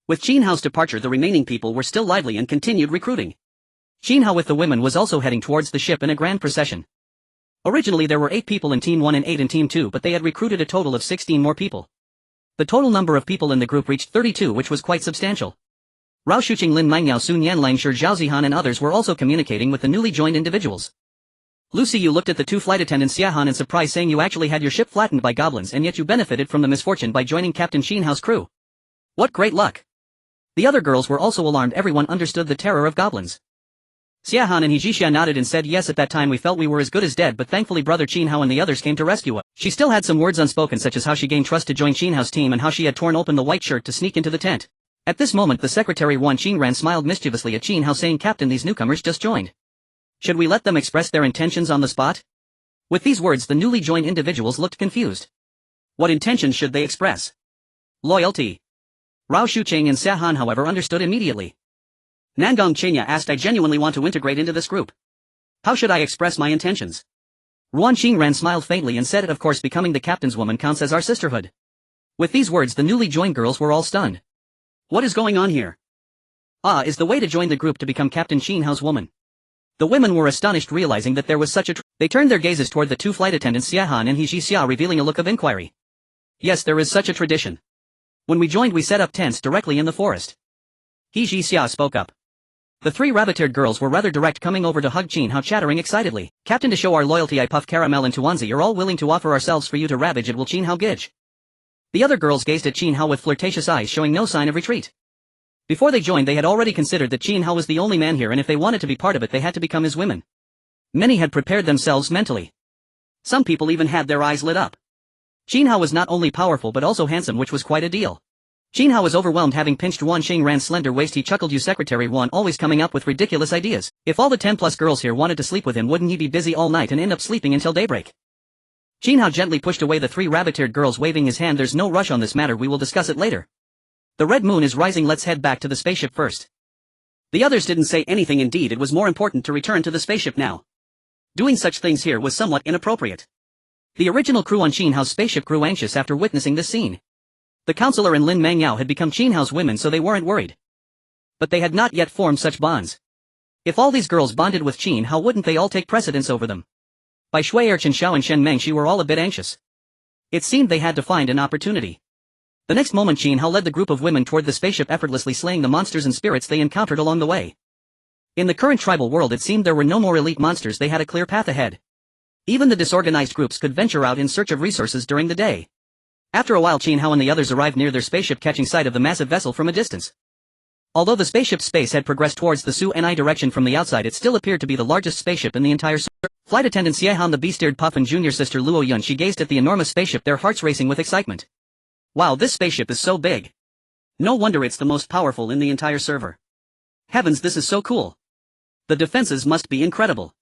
With Qin Hao's departure the remaining people were still lively and continued recruiting. Qin Hao with the women was also heading towards the ship in a grand procession. Originally there were 8 people in Team 1 and 8 in Team 2, but they had recruited a total of 16 more people. The total number of people in the group reached 32, which was quite substantial. Rao Shuqing, Lin Mangyao, Sun Yanlang, Shi Zhao Zihan and others were also communicating with the newly joined individuals. Lucy Yu looked at the 2 flight attendants Xia in surprise, saying, you actually had your ship flattened by goblins and yet you benefited from the misfortune by joining Captain Qin Hao's crew. What great luck! The other girls were also alarmed, everyone understood the terror of goblins. Xia Han and Hijixia nodded and said, yes, at that time we felt we were as good as dead, but thankfully brother Qin Hao and the others came to rescue us. She still had some words unspoken, such as how she gained trust to join Qin Hao's team and how she had torn open the white shirt to sneak into the tent. At this moment the secretary Wan Qingran smiled mischievously at Qin Hao, saying, Captain, these newcomers just joined. Should we let them express their intentions on the spot? With these words the newly joined individuals looked confused. What intentions should they express? Loyalty. Rao Shuqing and Xia Han however understood immediately. Nangong Chenya asked, I genuinely want to integrate into this group. How should I express my intentions? Ruan Qingran smiled faintly and said, of course becoming the captain's woman counts as our sisterhood. With these words the newly joined girls were all stunned. What is going on here? Is the way to join the group to become Captain Qin Hao's woman. The women were astonished, realizing that there was such a they turned their gazes toward the 2 flight attendants Xia Han and Hijixia, revealing a look of inquiry. Yes, there is such a tradition. When we joined we set up tents directly in the forest. Hijixia spoke up. The three rabbit-haired girls were rather direct, coming over to hug Qin Hao, chattering excitedly. Captain, to show our loyalty, I Puff, Caramel and Tuanzi are all willing to offer ourselves for you to ravage. It will Qin Hao gidge. The other girls gazed at Qin Hao with flirtatious eyes, showing no sign of retreat. Before they joined, they had already considered that Qin Hao was the only man here, and if they wanted to be part of it they had to become his women. Many had prepared themselves mentally. Some people even had their eyes lit up. Qin Hao was not only powerful but also handsome, which was quite a deal. Qin Hao was overwhelmed, having pinched Wan Xingran's slender waist. He chuckled, "You Secretary Wan, always coming up with ridiculous ideas. If all the 10+ girls here wanted to sleep with him, wouldn't he be busy all night and end up sleeping until daybreak?" Qin Hao gently pushed away the three rabbit-haired girls, waving his hand. "There's no rush on this matter, we will discuss it later. The red moon is rising, let's head back to the spaceship first." The others didn't say anything. Indeed, it was more important to return to the spaceship now. Doing such things here was somewhat inappropriate. The original crew on Qin Hao's spaceship grew anxious after witnessing this scene. The counselor and Lin Mangyao had become Qin Hao's women, so they weren't worried. But they had not yet formed such bonds. If all these girls bonded with Qin Hao, wouldn't they all take precedence over them? Bai Shui'er, Chen Xiao and Shen Mengshi were all a bit anxious. It seemed they had to find an opportunity. The next moment Qin Hao led the group of women toward the spaceship, effortlessly slaying the monsters and spirits they encountered along the way. In the current tribal world, it seemed there were no more elite monsters, they had a clear path ahead. Even the disorganized groups could venture out in search of resources during the day. After a while, Qin Hao and the others arrived near their spaceship, catching sight of the massive vessel from a distance. Although the spaceship's space had progressed towards the Su-Ni direction from the outside, it still appeared to be the largest spaceship in the entire Flight attendant Xie Han, the beast-eared Puff, and junior sister Luo Yun, she gazed at the enormous spaceship, their hearts racing with excitement. Wow, this spaceship is so big. No wonder it's the most powerful in the entire server. Heavens, this is so cool. The defenses must be incredible.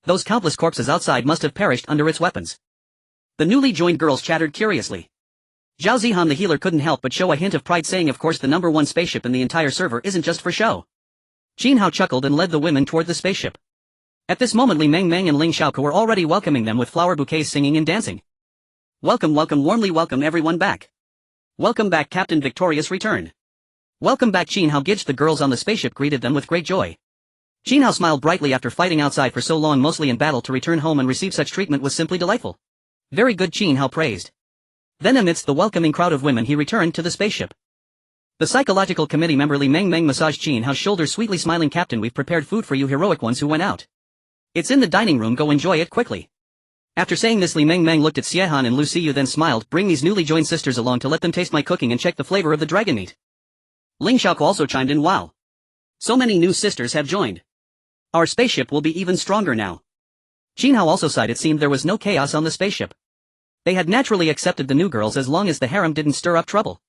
Those countless corpses outside must have perished under its weapons. The newly joined girls chattered curiously. Zhao Zihan, the healer, couldn't help but show a hint of pride, saying, "Of course, the #1 spaceship in the entire server isn't just for show." Qin Hao chuckled and led the women toward the spaceship. At this moment, Li Mengmeng and Ling Xiaoke were already welcoming them with flower bouquets, singing and dancing. "Welcome, welcome, warmly welcome everyone back. Welcome back, Captain, victorious return. Welcome back, Qin Hao gidged." The girls on the spaceship greeted them with great joy. Qin Hao smiled brightly. After fighting outside for so long, mostly in battle, to return home and receive such treatment was simply delightful. "Very good," Qin Hao praised. Then amidst the welcoming crowd of women he returned to the spaceship. The psychological committee member Li Mengmeng massaged Qin Hao's shoulders, sweetly smiling. "Captain, we've prepared food for you heroic ones who went out. It's in the dining room, go enjoy it quickly." After saying this, Li Mengmeng looked at Xiehan and Lu Xiyu, then smiled. "Bring these newly joined sisters along to let them taste my cooking and check the flavor of the dragon meat." Ling Xiaoke also chimed in. "Wow. So many new sisters have joined. Our spaceship will be even stronger now." Qin Hao also sighed. It seemed there was no chaos on the spaceship. They had naturally accepted the new girls as long as the harem didn't stir up trouble.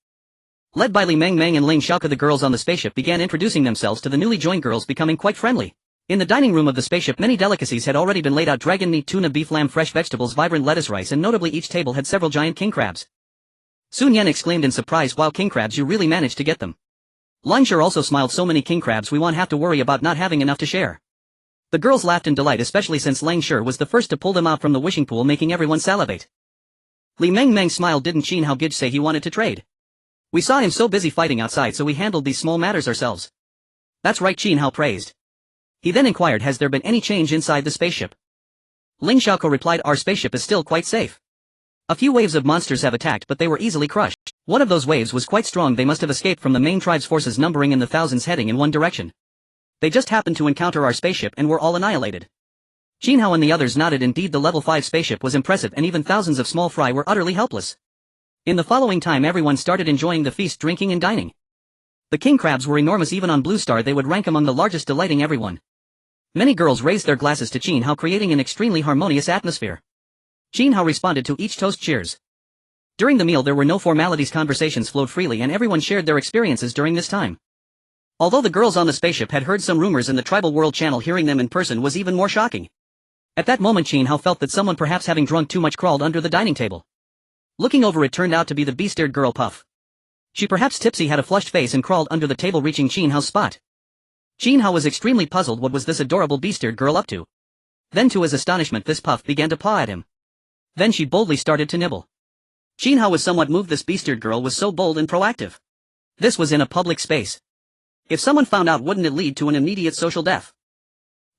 Led by Li Mengmeng and Ling Xiaoke, the girls on the spaceship began introducing themselves to the newly joined girls, becoming quite friendly. In the dining room of the spaceship, many delicacies had already been laid out: dragon meat, tuna, beef, lamb, fresh vegetables, vibrant lettuce, rice, and notably each table had several giant king crabs. Sun Yan exclaimed in surprise, "Wow, king crabs, you really managed to get them." Lang Shi also smiled, "So many king crabs, we won't have to worry about not having enough to share." The girls laughed in delight, especially since Lang Shi was the first to pull them out from the wishing pool, making everyone salivate. Li Mengmeng smiled. "Didn't Qin Hao gidge say he wanted to trade? We saw him so busy fighting outside, so we handled these small matters ourselves." "That's right," Qin Hao praised. He then inquired, "Has there been any change inside the spaceship?" Ling Xiaoke replied, "Our spaceship is still quite safe. A few waves of monsters have attacked, but they were easily crushed. One of those waves was quite strong. They must have escaped from the main tribe's forces, numbering in the thousands, heading in one direction. They just happened to encounter our spaceship and were all annihilated." Qin Hao and the others nodded. Indeed, the level 5 spaceship was impressive, and even thousands of small fry were utterly helpless. In the following time, everyone started enjoying the feast, drinking and dining. The king crabs were enormous. Even on Blue Star they would rank among the largest, delighting everyone. Many girls raised their glasses to Qin Hao, creating an extremely harmonious atmosphere. Qin Hao responded to each toast, "Cheers." During the meal there were no formalities, conversations flowed freely, and everyone shared their experiences during this time. Although the girls on the spaceship had heard some rumors in the Tribal World channel, hearing them in person was even more shocking. At that moment Qin Hao felt that someone, perhaps having drunk too much, crawled under the dining table. Looking over, it turned out to be the beast-eared girl Puff. She, perhaps tipsy, had a flushed face and crawled under the table, reaching Qin Hao's spot. Qin Hao was extremely puzzled. What was this adorable beast-eared girl up to? Then, to his astonishment, this Puff began to paw at him. Then she boldly started to nibble. Qin Hao was somewhat moved. This beast-eared girl was so bold and proactive. This was in a public space. If someone found out, wouldn't it lead to an immediate social death?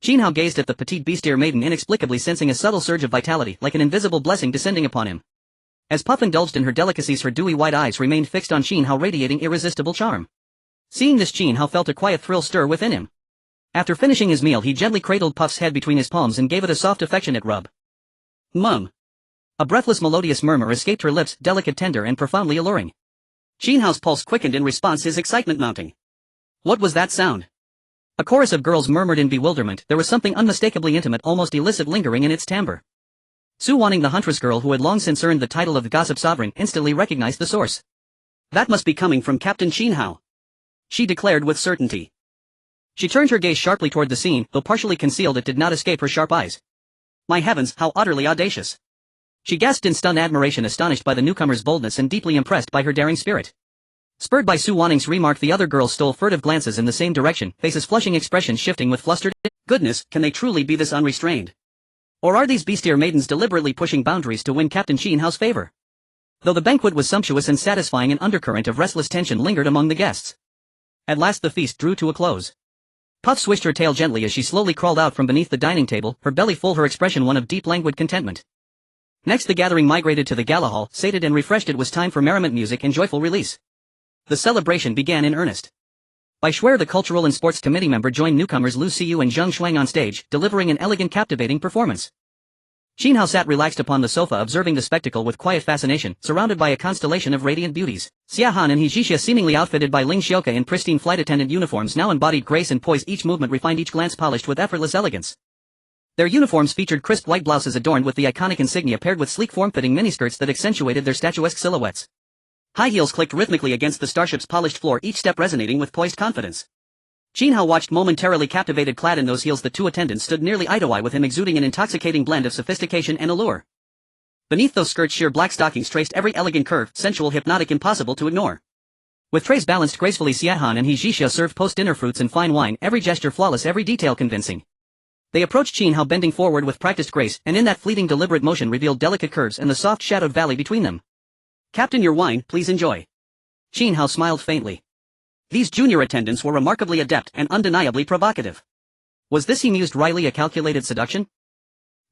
Qin Hao gazed at the petite beast-eared maiden, inexplicably sensing a subtle surge of vitality, like an invisible blessing descending upon him. As Puff indulged in her delicacies, her dewy white eyes remained fixed on Qin Hao, radiating irresistible charm. Seeing this, Qin Hao felt a quiet thrill stir within him. After finishing his meal he gently cradled Puff's head between his palms and gave it a soft affectionate rub. Mum. A breathless melodious murmur escaped her lips, delicate, tender and profoundly alluring. Qin Hao's pulse quickened in response, his excitement mounting. What was that sound? A chorus of girls murmured in bewilderment. There was something unmistakably intimate, almost illicit lingering in its timbre. Su Wanning, the huntress girl who had long since earned the title of the Gossip Sovereign, instantly recognized the source. That must be coming from Captain Qin Hao, she declared with certainty. She turned her gaze sharply toward the scene, though partially concealed it did not escape her sharp eyes. My heavens, how utterly audacious! She gasped in stunned admiration, astonished by the newcomer's boldness and deeply impressed by her daring spirit. Spurred by Su Wanning's remark, the other girls stole furtive glances in the same direction, faces flushing, expressions shifting with flustered. Goodness, can they truly be this unrestrained? Or are these bestier maidens deliberately pushing boundaries to win Captain Qin Hao's favor? Though the banquet was sumptuous and satisfying, an undercurrent of restless tension lingered among the guests. At last the feast drew to a close. Puff swished her tail gently as she slowly crawled out from beneath the dining table, her belly full, her expression one of deep languid contentment. Next the gathering migrated to the gala hall, sated and refreshed. It was time for merriment, music and joyful release. The celebration began in earnest. Bai Shuer, the Cultural and Sports Committee member, joined newcomers Lu Xiyu and Zheng Shuang on stage, delivering an elegant, captivating performance. Qin Hao sat relaxed upon the sofa, observing the spectacle with quiet fascination, surrounded by a constellation of radiant beauties. Xia Han and He Zhixia, seemingly outfitted by Ling Xiuke in pristine flight attendant uniforms, now embodied grace and poise, each movement refined, each glance polished with effortless elegance. Their uniforms featured crisp white blouses adorned with the iconic insignia, paired with sleek form-fitting miniskirts that accentuated their statuesque silhouettes. High heels clicked rhythmically against the starship's polished floor, each step resonating with poised confidence. Qin Hao watched, momentarily captivated. Clad in those heels, the two attendants stood nearly eye to eye with him, exuding an intoxicating blend of sophistication and allure. Beneath those skirts, sheer black stockings traced every elegant curve, sensual, hypnotic, impossible to ignore. With trays balanced gracefully, Xia Han and He Zhixia served post-dinner fruits and fine wine, every gesture flawless, every detail convincing. They approached Qin Hao, bending forward with practiced grace, and in that fleeting deliberate motion revealed delicate curves and the soft shadowed valley between them. Captain, your wine, please enjoy. Qin Hao smiled faintly. These junior attendants were remarkably adept and undeniably provocative. Was this, he mused wryly, a calculated seduction?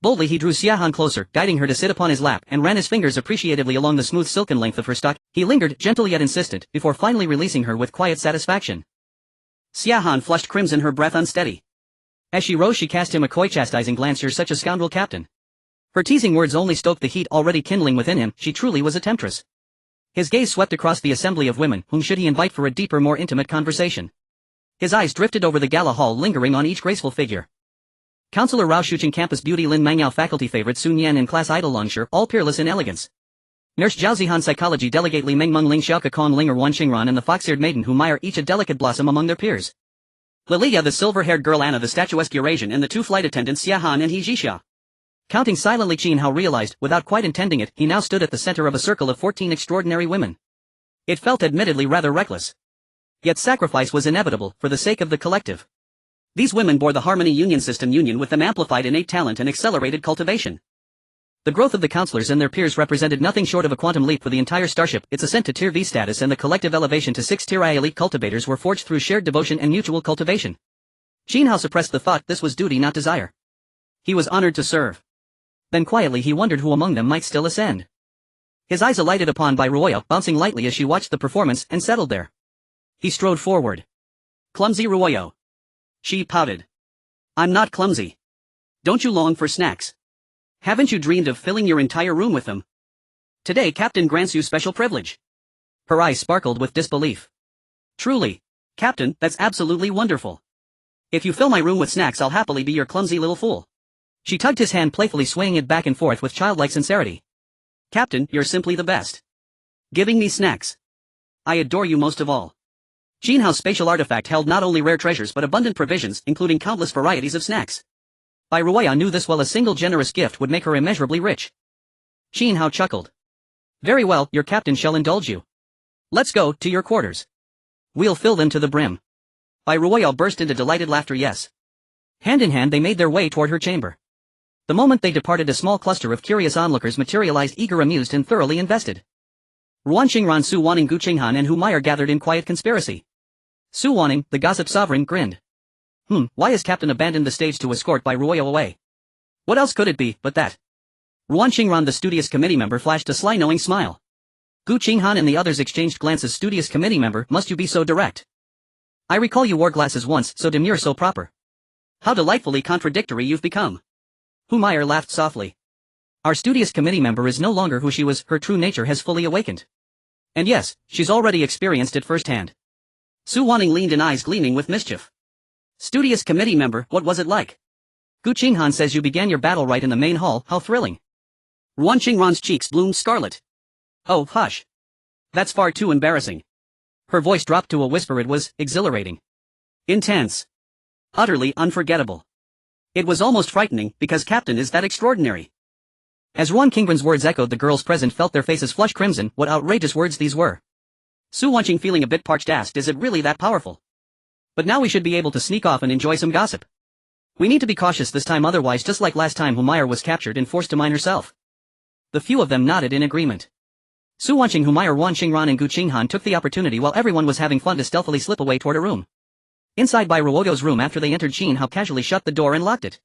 Boldly he drew Xia Han closer, guiding her to sit upon his lap, and ran his fingers appreciatively along the smooth silken length of her stock. He lingered, gentle yet insistent, before finally releasing her with quiet satisfaction. Xia Han flushed crimson, her breath unsteady. As she rose she cast him a coy chastising glance. You're such a scoundrel, Captain. Her teasing words only stoked the heat already kindling within him. She truly was a temptress. His gaze swept across the assembly of women, whom should he invite for a deeper, more intimate conversation. His eyes drifted over the gala hall, lingering on each graceful figure. Counselor Rao Shuchen, campus beauty Lin Mangyao, faculty favorite Sun Yan and class idol Longshi, all peerless in elegance. Nurse Zhao Zihan, psychology delegate Li Mengmeng, Ling Xiaoke, Kong Ling, or Wan Xingran, and the fox-eared maiden who mire each a delicate blossom among their peers. Lilia, the silver-haired girl Anna, the statuesque Eurasian, and the two flight attendants Xia Han and He Zhixia. Counting silently, Qin Hao realized, without quite intending it, he now stood at the center of a circle of 14 extraordinary women. It felt admittedly rather reckless. Yet sacrifice was inevitable, for the sake of the collective. These women bore the Harmony Union system, union with them amplified innate talent and accelerated cultivation. The growth of the counselors and their peers represented nothing short of a quantum leap for the entire starship. Its ascent to Tier V status and the collective elevation to 6th Tier I elite cultivators were forged through shared devotion and mutual cultivation. Qin Hao suppressed the thought this was duty, not desire. He was honored to serve. Then quietly he wondered who among them might still ascend. His eyes alighted upon Bai Ruoya, bouncing lightly as she watched the performance, and settled there. He strode forward. Clumsy Ruoyo. She pouted. I'm not clumsy. Don't you long for snacks? Haven't you dreamed of filling your entire room with them? Today Captain grants you special privilege. Her eyes sparkled with disbelief. Truly, Captain, that's absolutely wonderful. If you fill my room with snacks, I'll happily be your clumsy little fool. She tugged his hand playfully, swaying it back and forth with childlike sincerity. Captain, you're simply the best. Giving me snacks. I adore you most of all. Qin Hao's spatial artifact held not only rare treasures but abundant provisions, including countless varieties of snacks. Bai Ruoya knew this well. A single generous gift would make her immeasurably rich. Qin Hao chuckled. Very well, your captain shall indulge you. Let's go to your quarters. We'll fill them to the brim. Bai Ruoya burst into delighted laughter. Yes. Hand in hand they made their way toward her chamber. The moment they departed, a small cluster of curious onlookers materialized, eager, amused, and thoroughly invested. Ruan Xingran, Su Wanning, Gu Qinghan, and Hu Meier gathered in quiet conspiracy. Su Wanning, the gossip sovereign, grinned. Why has Captain abandoned the stage to escort Bai Ruoya away? What else could it be but that? Ruan Xingran, the studious committee member, flashed a sly knowing smile. Gu Qinghan and the others exchanged glances. Studious committee member, must you be so direct? I recall you wore glasses once, so demure, so proper. How delightfully contradictory you've become. Humayr laughed softly. Our studious committee member is no longer who she was, her true nature has fully awakened. And yes, she's already experienced it firsthand. Su Wanning leaned in, eyes gleaming with mischief. Studious committee member, what was it like? Gu Qinghan says you began your battle right in the main hall, how thrilling. Ruan Qingran's cheeks bloomed scarlet. Oh, hush. That's far too embarrassing. Her voice dropped to a whisper. It was exhilarating. Intense. Utterly unforgettable. It was almost frightening, because Captain is that extraordinary. As Ruan Qingran's words echoed, the girls present felt their faces flush crimson. What outrageous words these were. Su Wanqing, feeling a bit parched, asked, is it really that powerful? But now we should be able to sneak off and enjoy some gossip. We need to be cautious this time, otherwise just like last time Humayr was captured and forced to mine herself. The few of them nodded in agreement. Su Wanqing, Humayr, Ruan Qingran and Gu Qinghan took the opportunity while everyone was having fun to stealthily slip away toward a room. Inside Bai Ruoyo's room, after they entered, Qin Hao casually shut the door and locked it.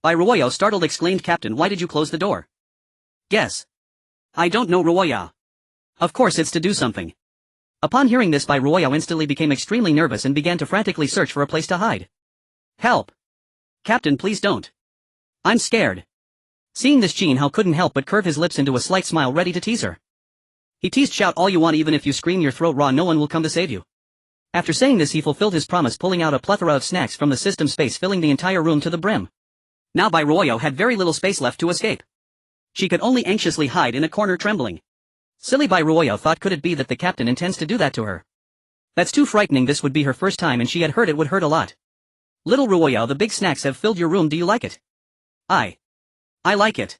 Bai Ruoyo, startled, exclaimed, Captain, why did you close the door? Guess. I don't know, Ruoya. Of course it's to do something. Upon hearing this, Bai Ruoyo instantly became extremely nervous and began to frantically search for a place to hide. Help! Captain, please don't. I'm scared. Seeing this, Qin Hao couldn't help but curve his lips into a slight smile, ready to tease her. He teased, shout all you want, even if you scream your throat raw, no one will come to save you. After saying this, he fulfilled his promise, pulling out a plethora of snacks from the system space, filling the entire room to the brim. Now Bai Ruoyo had very little space left to escape. She could only anxiously hide in a corner, trembling. Silly Bai Ruoyo thought, could it be that the captain intends to do that to her? That's too frightening. This would be her first time and she had heard it would hurt a lot. Little Ruoyo, the big snacks have filled your room, do you like it? I like it.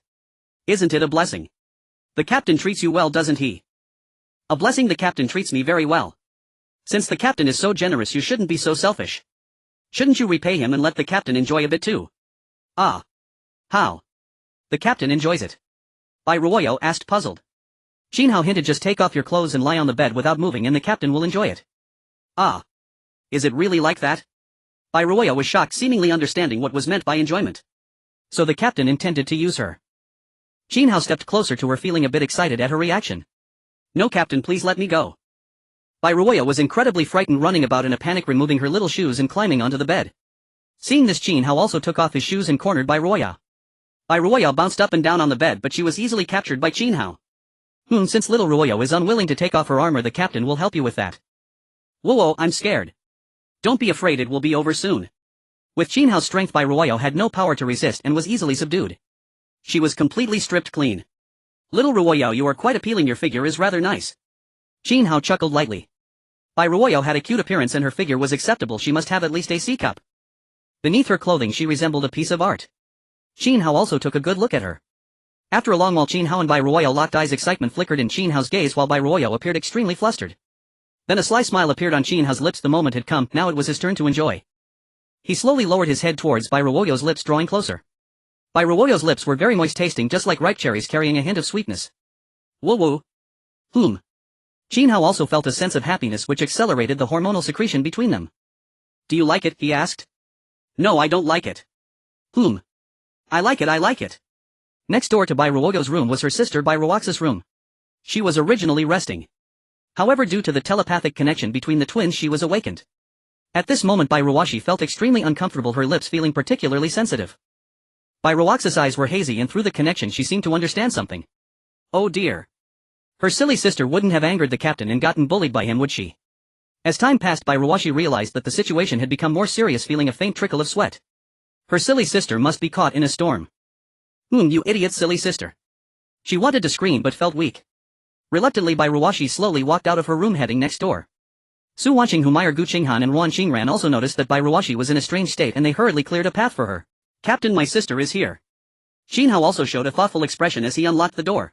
Isn't it a blessing? The captain treats you well, doesn't he? A blessing? The captain treats me very well. Since the captain is so generous, you shouldn't be so selfish. Shouldn't you repay him and let the captain enjoy a bit too? Ah. How? The captain enjoys it. Bai Ruoyo asked, puzzled. Qin Hao hinted, just take off your clothes and lie on the bed without moving and the captain will enjoy it. Ah. Is it really like that? Bai Ruoyo was shocked, seemingly understanding what was meant by enjoyment. So the captain intended to use her. Qin Hao stepped closer to her, feeling a bit excited at her reaction. No, captain, please let me go. Bai Ruoyo was incredibly frightened, running about in a panic, removing her little shoes and climbing onto the bed. Seeing this, Qin Hao also took off his shoes and cornered Bai Ruoyo. Bai Ruoyo bounced up and down on the bed, but she was easily captured by Qin Hao. Since little Ruoyo is unwilling to take off her armor, the captain will help you with that. Whoa, I'm scared. Don't be afraid, it will be over soon. With Qin Hao's strength, Bai Ruoyo had no power to resist and was easily subdued. She was completely stripped clean. Little Ruoyo, you are quite appealing, your figure is rather nice. Qin Hao chuckled lightly. Bai Ruoyo had a cute appearance and her figure was acceptable, she must have at least a C cup. Beneath her clothing she resembled a piece of art. Qin Hao also took a good look at her. After a long while, Qin Hao and Bai Ruoyo locked eyes, excitement flickered in Qin Hao's gaze while Bai Ruoyo appeared extremely flustered. Then a sly smile appeared on Qin Hao's lips, the moment had come, now it was his turn to enjoy. He slowly lowered his head towards Bai Ruoyo's lips, drawing closer. Bai Ruoyo's lips were very moist, tasting just like ripe cherries, carrying a hint of sweetness. Woo. Qin Hao also felt a sense of happiness which accelerated the hormonal secretion between them. Do you like it? He asked. No, I don't like it. I like it. Next door to Bai Ruoyo's room was her sister Bai Ruox's room. She was originally resting. However, due to the telepathic connection between the twins, she was awakened. At this moment Bai Ruoxi felt extremely uncomfortable, her lips feeling particularly sensitive. Bai Ruox's eyes were hazy and through the connection she seemed to understand something. Oh dear. Her silly sister wouldn't have angered the captain and gotten bullied by him, would she? As time passed, Bai Ruoxi realized that the situation had become more serious, feeling a faint trickle of sweat. Her silly sister must be caught in a storm. You idiot silly sister. She wanted to scream but felt weak. Reluctantly, Bai Ruoxi slowly walked out of her room, heading next door. Su Wanqing, Humayr, Gu Qinghan and Ruan Qingran also noticed that Bai Ruoxi was in a strange state and they hurriedly cleared a path for her. Captain, my sister is here. Qin Hao also showed a thoughtful expression as he unlocked the door.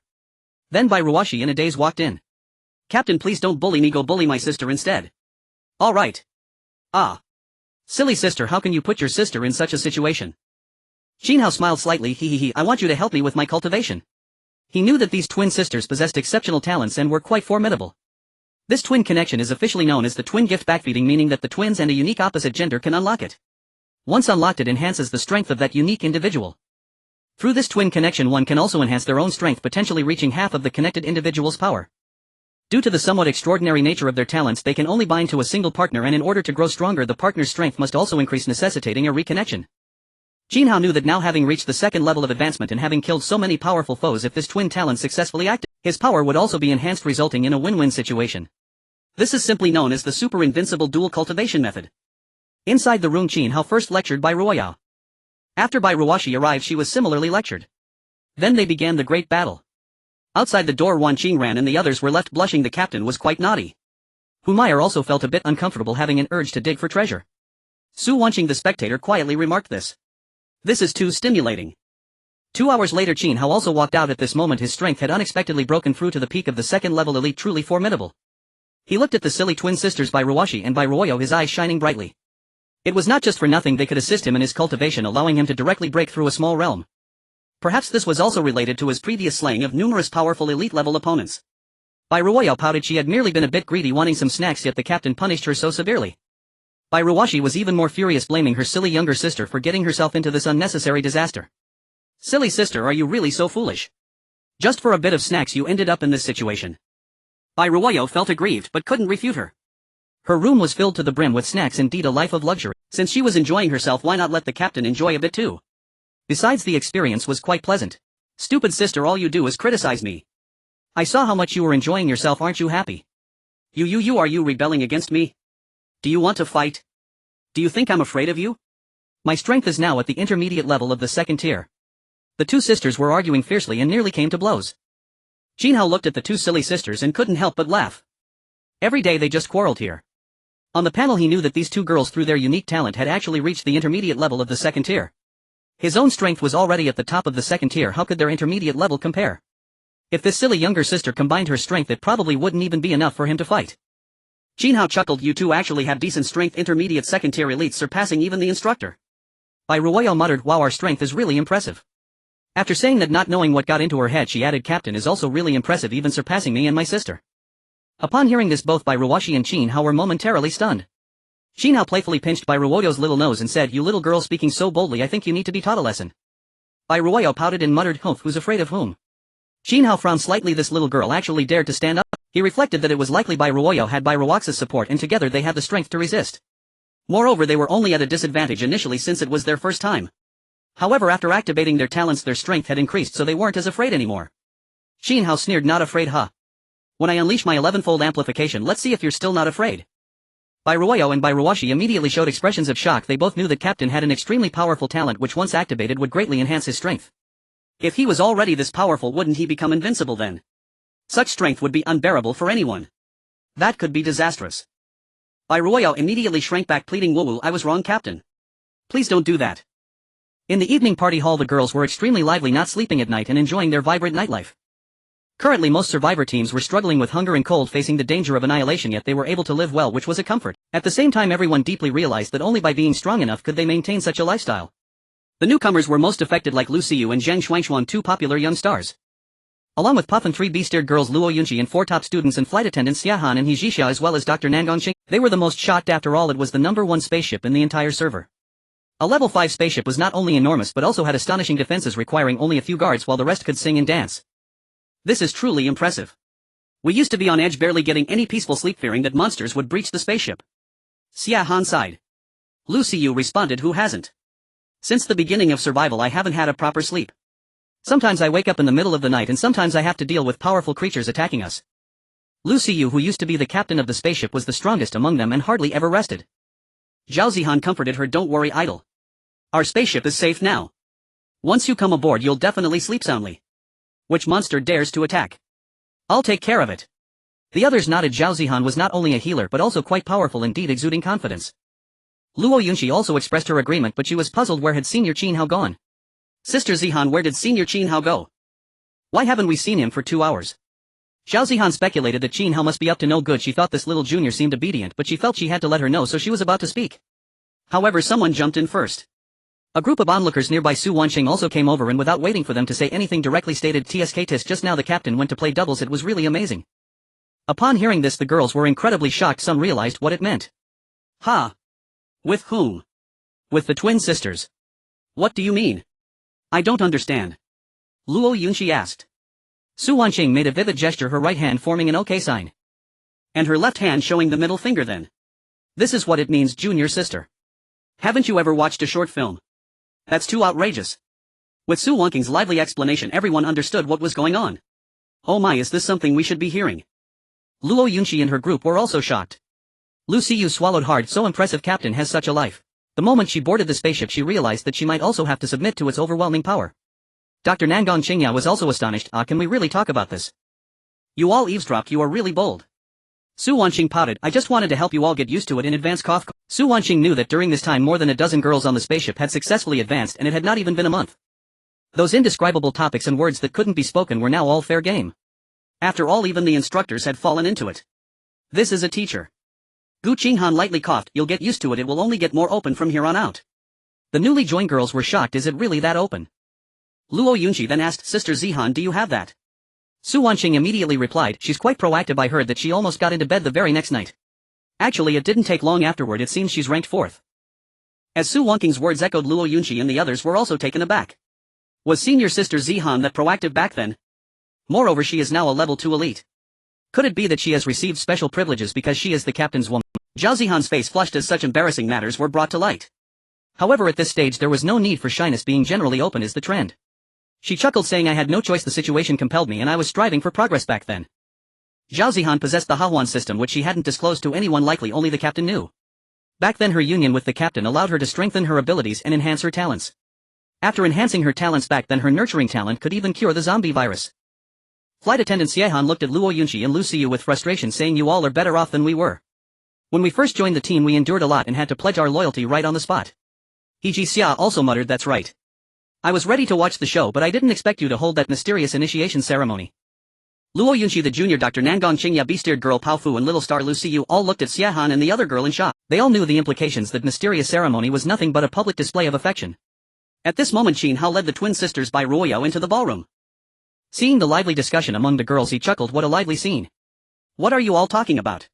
Then Bai Ruoxi in a daze walked in. Captain, please don't bully me, go bully my sister instead. All right. Ah. Silly sister, how can you put your sister in such a situation? Qin Hao smiled slightly, I want you to help me with my cultivation. He knew that these twin sisters possessed exceptional talents and were quite formidable. This twin connection is officially known as the twin gift backfeeding, meaning that the twins and a unique opposite gender can unlock it. Once unlocked, it enhances the strength of that unique individual. Through this twin connection, one can also enhance their own strength, potentially reaching half of the connected individual's power. Due to the somewhat extraordinary nature of their talents, they can only bind to a single partner, and in order to grow stronger, the partner's strength must also increase, necessitating a reconnection. Qin Hao knew that now, having reached the second level of advancement and having killed so many powerful foes, if this twin talent successfully acted, his power would also be enhanced, resulting in a win-win situation. This is simply known as the super invincible dual cultivation method. Inside the room, Qin Hao first lectured Bai Ruoyao. After Bai Ruoxi arrived, she was similarly lectured. Then they began the great battle. Outside the door, Wan Qing ran and the others were left blushing. The captain was quite naughty. Hu Meyer also felt a bit uncomfortable, having an urge to dig for treasure. Su Wanqing, the spectator, quietly remarked this. This is too stimulating. 2 hours later, Qin Hao also walked out. At this moment his strength had unexpectedly broken through to the peak of the second level elite, truly formidable. He looked at the silly twin sisters Bai Ruoxi and Bai Ruoyao, his eyes shining brightly. It was not just for nothing they could assist him in his cultivation, allowing him to directly break through a small realm. Perhaps this was also related to his previous slaying of numerous powerful elite-level opponents. Bai Ruoyao pouted. She had merely been a bit greedy, wanting some snacks, yet the captain punished her so severely. Bai Ruoxi was even more furious, blaming her silly younger sister for getting herself into this unnecessary disaster. Silly sister, are you really so foolish? Just for a bit of snacks you ended up in this situation. Bai Ruoyao felt aggrieved but couldn't refute her. Her room was filled to the brim with snacks, indeed a life of luxury. Since she was enjoying herself, why not let the captain enjoy a bit too? Besides, the experience was quite pleasant. Stupid sister, all you do is criticize me. I saw how much you were enjoying yourself. Aren't you happy? Are you rebelling against me? Do you want to fight? Do you think I'm afraid of you? My strength is now at the intermediate level of the second tier. The two sisters were arguing fiercely and nearly came to blows. Qin Hao looked at the two silly sisters and couldn't help but laugh. Every day they just quarreled here. On the panel he knew that these two girls, through their unique talent, had actually reached the intermediate level of the second tier. His own strength was already at the top of the second tier. How could their intermediate level compare? If this silly younger sister combined her strength, it probably wouldn't even be enough for him to fight. Qin Hao chuckled. You two actually have decent strength, intermediate second tier elites, surpassing even the instructor. Bai Ruoyao muttered, wow, our strength is really impressive. After saying that, not knowing what got into her head, she added, captain is also really impressive, even surpassing me and my sister. Upon hearing this, both Bai Ruoxi and Qin Hao were momentarily stunned. Qin Hao playfully pinched Bai Ruoyao's little nose and said, you little girl, speaking so boldly, I think you need to be taught a lesson. Bai Ruoyao pouted and muttered, humph, who's afraid of whom? Qin Hao frowned slightly. This little girl actually dared to stand up. He reflected that it was likely Bai Ruoyao had Bai Ruox's support, and together they had the strength to resist. Moreover, they were only at a disadvantage initially since it was their first time. However, after activating their talents, their strength had increased, so they weren't as afraid anymore. Qin Hao sneered, not afraid, huh? When I unleash my 11-fold amplification, let's see if you're still not afraid. Bai Ruoyao and Bai Ruoxi immediately showed expressions of shock. They both knew that captain had an extremely powerful talent which, once activated, would greatly enhance his strength. If he was already this powerful, wouldn't he become invincible then? Such strength would be unbearable for anyone. That could be disastrous. Bai Ruoyao immediately shrank back, pleading, woo-woo, I was wrong, captain. Please don't do that. In the evening party hall, the girls were extremely lively, not sleeping at night and enjoying their vibrant nightlife. Currently most survivor teams were struggling with hunger and cold, facing the danger of annihilation, yet they were able to live well, which was a comfort. At the same time, everyone deeply realized that only by being strong enough could they maintain such a lifestyle. The newcomers were most affected, like Lu Xiyu and Zhang Xuanxuan, two popular young stars. Along with Puff and three beast-eared girls Luo Yunqi and four top students and flight attendants Xia Han and He Zhixia, as well as Dr. Nangongqing, they were the most shocked. After all, it was the #1 spaceship in the entire server. A level 5 spaceship was not only enormous but also had astonishing defenses, requiring only a few guards while the rest could sing and dance. This is truly impressive. We used to be on edge, barely getting any peaceful sleep, fearing that monsters would breach the spaceship. Xia Han sighed. Lu Xiyu responded, who hasn't? Since the beginning of survival I haven't had a proper sleep. Sometimes I wake up in the middle of the night and sometimes I have to deal with powerful creatures attacking us. Lu Xiyu, who used to be the captain of the spaceship, was the strongest among them and hardly ever rested. Zhao Zihan comforted her, don't worry, idol. Our spaceship is safe now. Once you come aboard you'll definitely sleep soundly. Which monster dares to attack? I'll take care of it. The others nodded. Zhao Zihan was not only a healer but also quite powerful indeed, exuding confidence. Luo Yunqi also expressed her agreement, but she was puzzled. Where had Senior Qin Hao gone? Sister Zihan, where did Senior Qin Hao go? Why haven't we seen him for 2 hours? Zhao Zihan speculated that Qin Hao must be up to no good. She thought this little junior seemed obedient, but she felt she had to let her know, so she was about to speak. However, someone jumped in first. A group of onlookers nearby Su Wanqing also came over, and without waiting for them to say anything directly stated, "TSK just now the captain went to play doubles. It was really amazing." Upon hearing this, the girls were incredibly shocked. Some realized what it meant. Ha! With whom? With the twin sisters. What do you mean? I don't understand. Luo Yunqi asked. Su Wanqing made a vivid gesture, her right hand forming an OK sign. And her left hand showing the middle finger then. This is what it means, junior sister. Haven't you ever watched a short film? That's too outrageous. With Su Wanqing's lively explanation, everyone understood what was going on. Oh my, is this something we should be hearing? Luo Yunqi and her group were also shocked. Lu Xiyu swallowed hard, so impressive captain has such a life. The moment she boarded the spaceship she realized that she might also have to submit to its overwhelming power. Dr. Nangong Qinghao was also astonished. Can we really talk about this? You all eavesdropped, you are really bold. Su Wanqing pouted, I just wanted to help you all get used to it in advance. Cough. Su Wanqing knew that during this time more than a dozen girls on the spaceship had successfully advanced and it had not even been a month. Those indescribable topics and words that couldn't be spoken were now all fair game. After all, even the instructors had fallen into it. This is a teacher. Gu Qinghan lightly coughed, you'll get used to it, it will only get more open from here on out. The newly joined girls were shocked, is it really that open? Luo Yunqi then asked, Sister Zihan, do you have that? Su Wanqing immediately replied, she's quite proactive, I heard that she almost got into bed the very next night. Actually, it didn't take long afterward, it seems she's ranked 4th. As Su Wanqing's words echoed, Luo Yunqi and the others were also taken aback. Was senior sister Zihan that proactive back then? Moreover, she is now a level 2 elite. Could it be that she has received special privileges because she is the captain's woman? Zhao Zihan's face flushed as such embarrassing matters were brought to light. However, at this stage there was no need for shyness, being generally open is the trend. She chuckled, saying, I had no choice, the situation compelled me and I was striving for progress back then. Zhao Zihan possessed the Hahuan system, which she hadn't disclosed to anyone, likely only the captain knew. Back then her union with the captain allowed her to strengthen her abilities and enhance her talents. After enhancing her talents back then, her nurturing talent could even cure the zombie virus. Flight attendant Xiehan looked at Luo Yunqi and Lu Xiyu with frustration, saying, you all are better off than we were. When we first joined the team we endured a lot and had to pledge our loyalty right on the spot. He Xia also muttered, that's right. I was ready to watch the show, but I didn't expect you to hold that mysterious initiation ceremony. Luo Yunqi the junior, Dr. Nangong Qingya, beast-eared girl Pao Fu and little star Lu Xiyu all looked at Xiehan and the other girl in shock. They all knew the implications, that mysterious ceremony was nothing but a public display of affection. At this moment Qin Hao led the twin sisters by Ruoyao into the ballroom. Seeing the lively discussion among the girls, he chuckled, what a lively scene. What are you all talking about?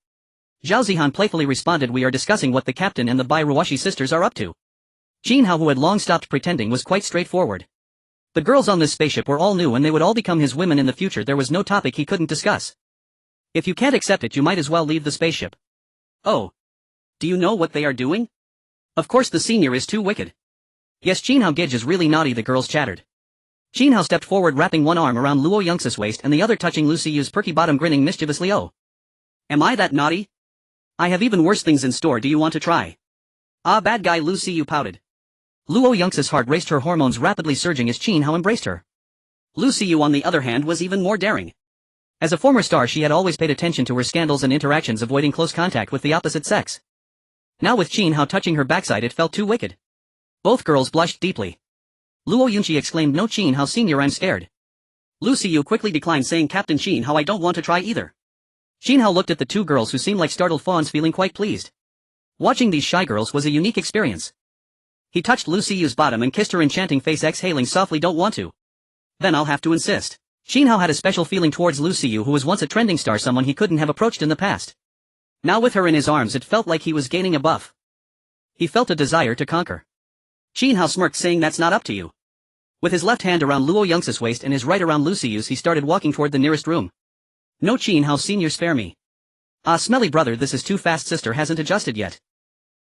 Zhao Zihan playfully responded, we are discussing what the captain and the Bai Ruoshi sisters are up to. Qin Hao, who had long stopped pretending, was quite straightforward. The girls on this spaceship were all new and they would all become his women in the future. There was no topic he couldn't discuss. If you can't accept it, you might as well leave the spaceship. Oh. Do you know what they are doing? Of course the senior is too wicked. Yes, Qin Hao Gage is really naughty, the girls chattered. Qin Hao stepped forward, wrapping one arm around Luo Yunxi's waist and the other touching Lu Xiyu's perky bottom, grinning mischievously. Oh. Am I that naughty? I have even worse things in store, do you want to try? Ah, bad guy, Lu Xiyu pouted. Luo Yunxi's heart raced, her hormones rapidly surging as Qin Hao embraced her. Lu Xiyu on the other hand was even more daring. As a former star she had always paid attention to her scandals and interactions, avoiding close contact with the opposite sex. Now with Qin Hao touching her backside it felt too wicked. Both girls blushed deeply. Luo Yunqi exclaimed, no Qin Hao senior, I'm scared. Lu Xiyu quickly declined, saying, Captain Qin Hao, I don't want to try either. Qin Hao looked at the two girls who seemed like startled fawns, feeling quite pleased. Watching these shy girls was a unique experience. He touched Lu Xiyu's bottom and kissed her enchanting face, exhaling softly, don't want to. Then I'll have to insist. Qin Hao had a special feeling towards Lu Xiyu, who was once a trending star, someone he couldn't have approached in the past. Now with her in his arms it felt like he was gaining a buff. He felt a desire to conquer. Qin Hao smirked, saying, that's not up to you. With his left hand around Luo Yunxi's waist and his right around Lu Xiyu's, he started walking toward the nearest room. No Qin Hao senior, spare me. Ah, smelly brother, this is too fast, sister hasn't adjusted yet.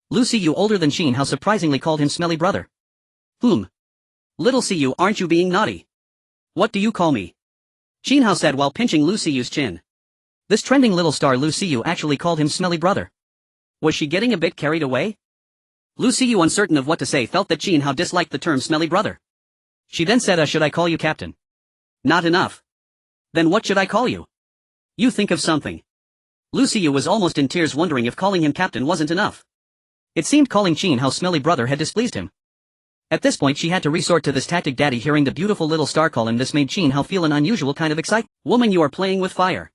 Lu Xiyu, older than Qin Hao, surprisingly called him smelly brother. Little Xiyu, aren't you being naughty? What do you call me? Qin Hao said while pinching Lu Xiyu's chin. This trending little star Lu Xiyu actually called him smelly brother. Was she getting a bit carried away? Lu Xiyu, uncertain of what to say, felt that Qin Hao disliked the term smelly brother. She then said, should I call you captain? Not enough. Then what should I call you? You think of something. Lu Xiyu was almost in tears, wondering if calling him captain wasn't enough. It seemed calling Qin Hao smelly brother had displeased him. At this point she had to resort to this tactic. Daddy, hearing the beautiful little star call him this made Qin Hao feel an unusual kind of excitement. Woman, you are playing with fire.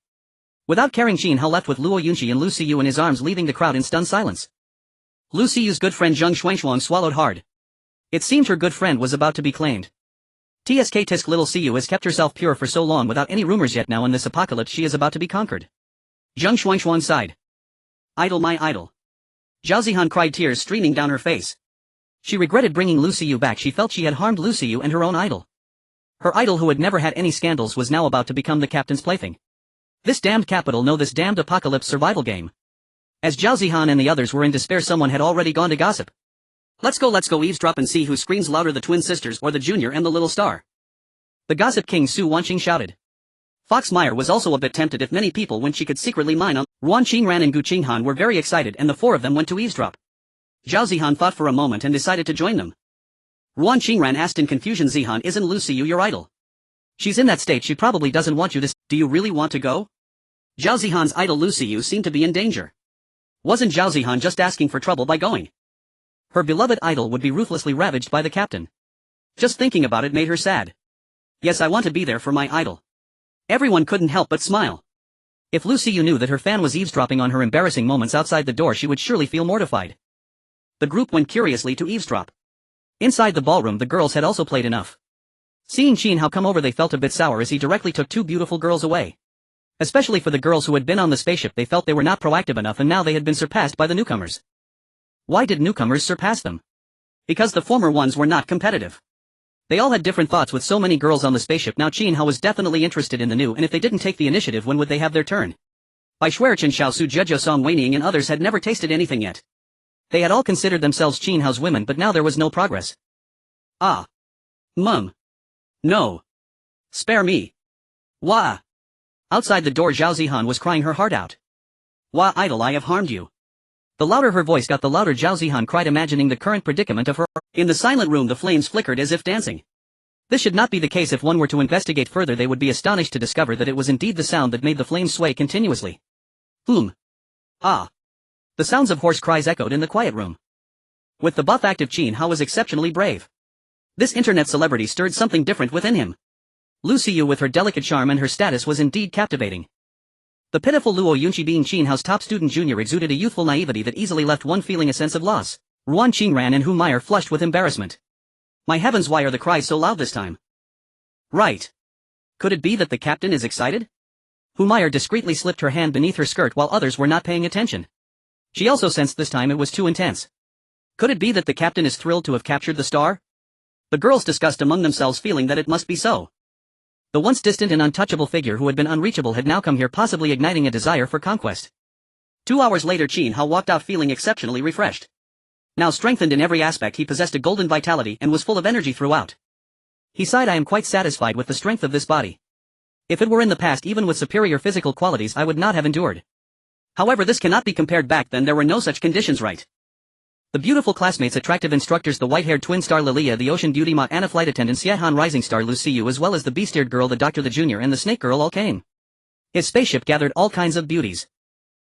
Without caring, Qin Hao left with Luo Yunqi and Lu Xiyu in his arms, leaving the crowd in stunned silence. Lu Xiyu's good friend Zheng Xuanshuang swallowed hard. It seemed her good friend was about to be claimed. Tsk tisk, little Xiyu has kept herself pure for so long without any rumors, yet now in this apocalypse she is about to be conquered. Zheng Xuanshuang sighed. Idol, my idol. Zhao Zihan cried, tears streaming down her face. She regretted bringing Lu Xiyu back. She felt she had harmed Lu Xiyu and her own idol. Her idol who had never had any scandals was now about to become the captain's plaything. This damned capital, no, this damned apocalypse survival game. As Zhao Zihan and the others were in despair, someone had already gone to gossip. Let's go eavesdrop and see who screams louder, the twin sisters or the junior and the little star. The gossip king Su Wanqing shouted. Fox Meyer was also a bit tempted if many people when she could secretly mine on. Ruan Qingran and Gu Qinghan were very excited and the four of them went to eavesdrop. Zhao Zihan thought for a moment and decided to join them. Ruan Qingran asked in confusion, Zihan, isn't Lu Siyu your idol? She's in that state, she probably doesn't want you to. Do you really want to go? Zhao Zihan's idol Lu Siyu seemed to be in danger. Wasn't Zhao Zihan just asking for trouble by going? Her beloved idol would be ruthlessly ravaged by the captain. Just thinking about it made her sad. Yes, I want to be there for my idol. Everyone couldn't help but smile. If Lu Siyu knew that her fan was eavesdropping on her embarrassing moments outside the door, she would surely feel mortified. The group went curiously to eavesdrop. Inside the ballroom, the girls had also played enough. Seeing Qin Hao come over, they felt a bit sour as he directly took two beautiful girls away. Especially for the girls who had been on the spaceship, they felt they were not proactive enough and now they had been surpassed by the newcomers. Why did newcomers surpass them? Because the former ones were not competitive. They all had different thoughts with so many girls on the spaceship. Now Qin Hao was definitely interested in the new, and if they didn't take the initiative, when would they have their turn? Bai Shuerchen, Xiaosu, Jejo Song Weining and others had never tasted anything yet. They had all considered themselves Qin Hao's women, but now there was no progress. Ah. Mum. No. Spare me. Wah. Outside the door, Zhao Zihan was crying her heart out. Wah, idol, I have harmed you. The louder her voice got, the louder Zhao Zihan cried, imagining the current predicament of her. In the silent room, the flames flickered as if dancing. This should not be the case. If one were to investigate further, they would be astonished to discover that it was indeed the sound that made the flames sway continuously. Ah. The sounds of hoarse cries echoed in the quiet room. With the buff active, Qin Hao was exceptionally brave. This internet celebrity stirred something different within him. Lu Siyu, with her delicate charm and her status, was indeed captivating. The pitiful Luo Yunqi, being Qin Hao's top student junior, exuded a youthful naivety that easily left one feeling a sense of loss. Ruan Qingran and Hu Meyer flushed with embarrassment. My heavens, why are the cries so loud this time? Right. Could it be that the captain is excited? Hu Meyer discreetly slipped her hand beneath her skirt while others were not paying attention. She also sensed this time it was too intense. Could it be that the captain is thrilled to have captured the star? The girls discussed among themselves, feeling that it must be so. The once distant and untouchable figure who had been unreachable had now come here, possibly igniting a desire for conquest. 2 hours later, Qin Hao walked out feeling exceptionally refreshed. Now strengthened in every aspect, he possessed a golden vitality and was full of energy throughout. He sighed, I am quite satisfied with the strength of this body. If it were in the past, even with superior physical qualities, I would not have endured. However, this cannot be compared. Back then there were no such conditions, right? The beautiful classmates, attractive instructors, the white-haired twin star Lilia, the ocean beauty Ma Anna, flight attendant Xiehan, rising star Lu Siyu, as well as the beast-eared girl, the doctor, the junior, and the snake girl all came. His spaceship gathered all kinds of beauties.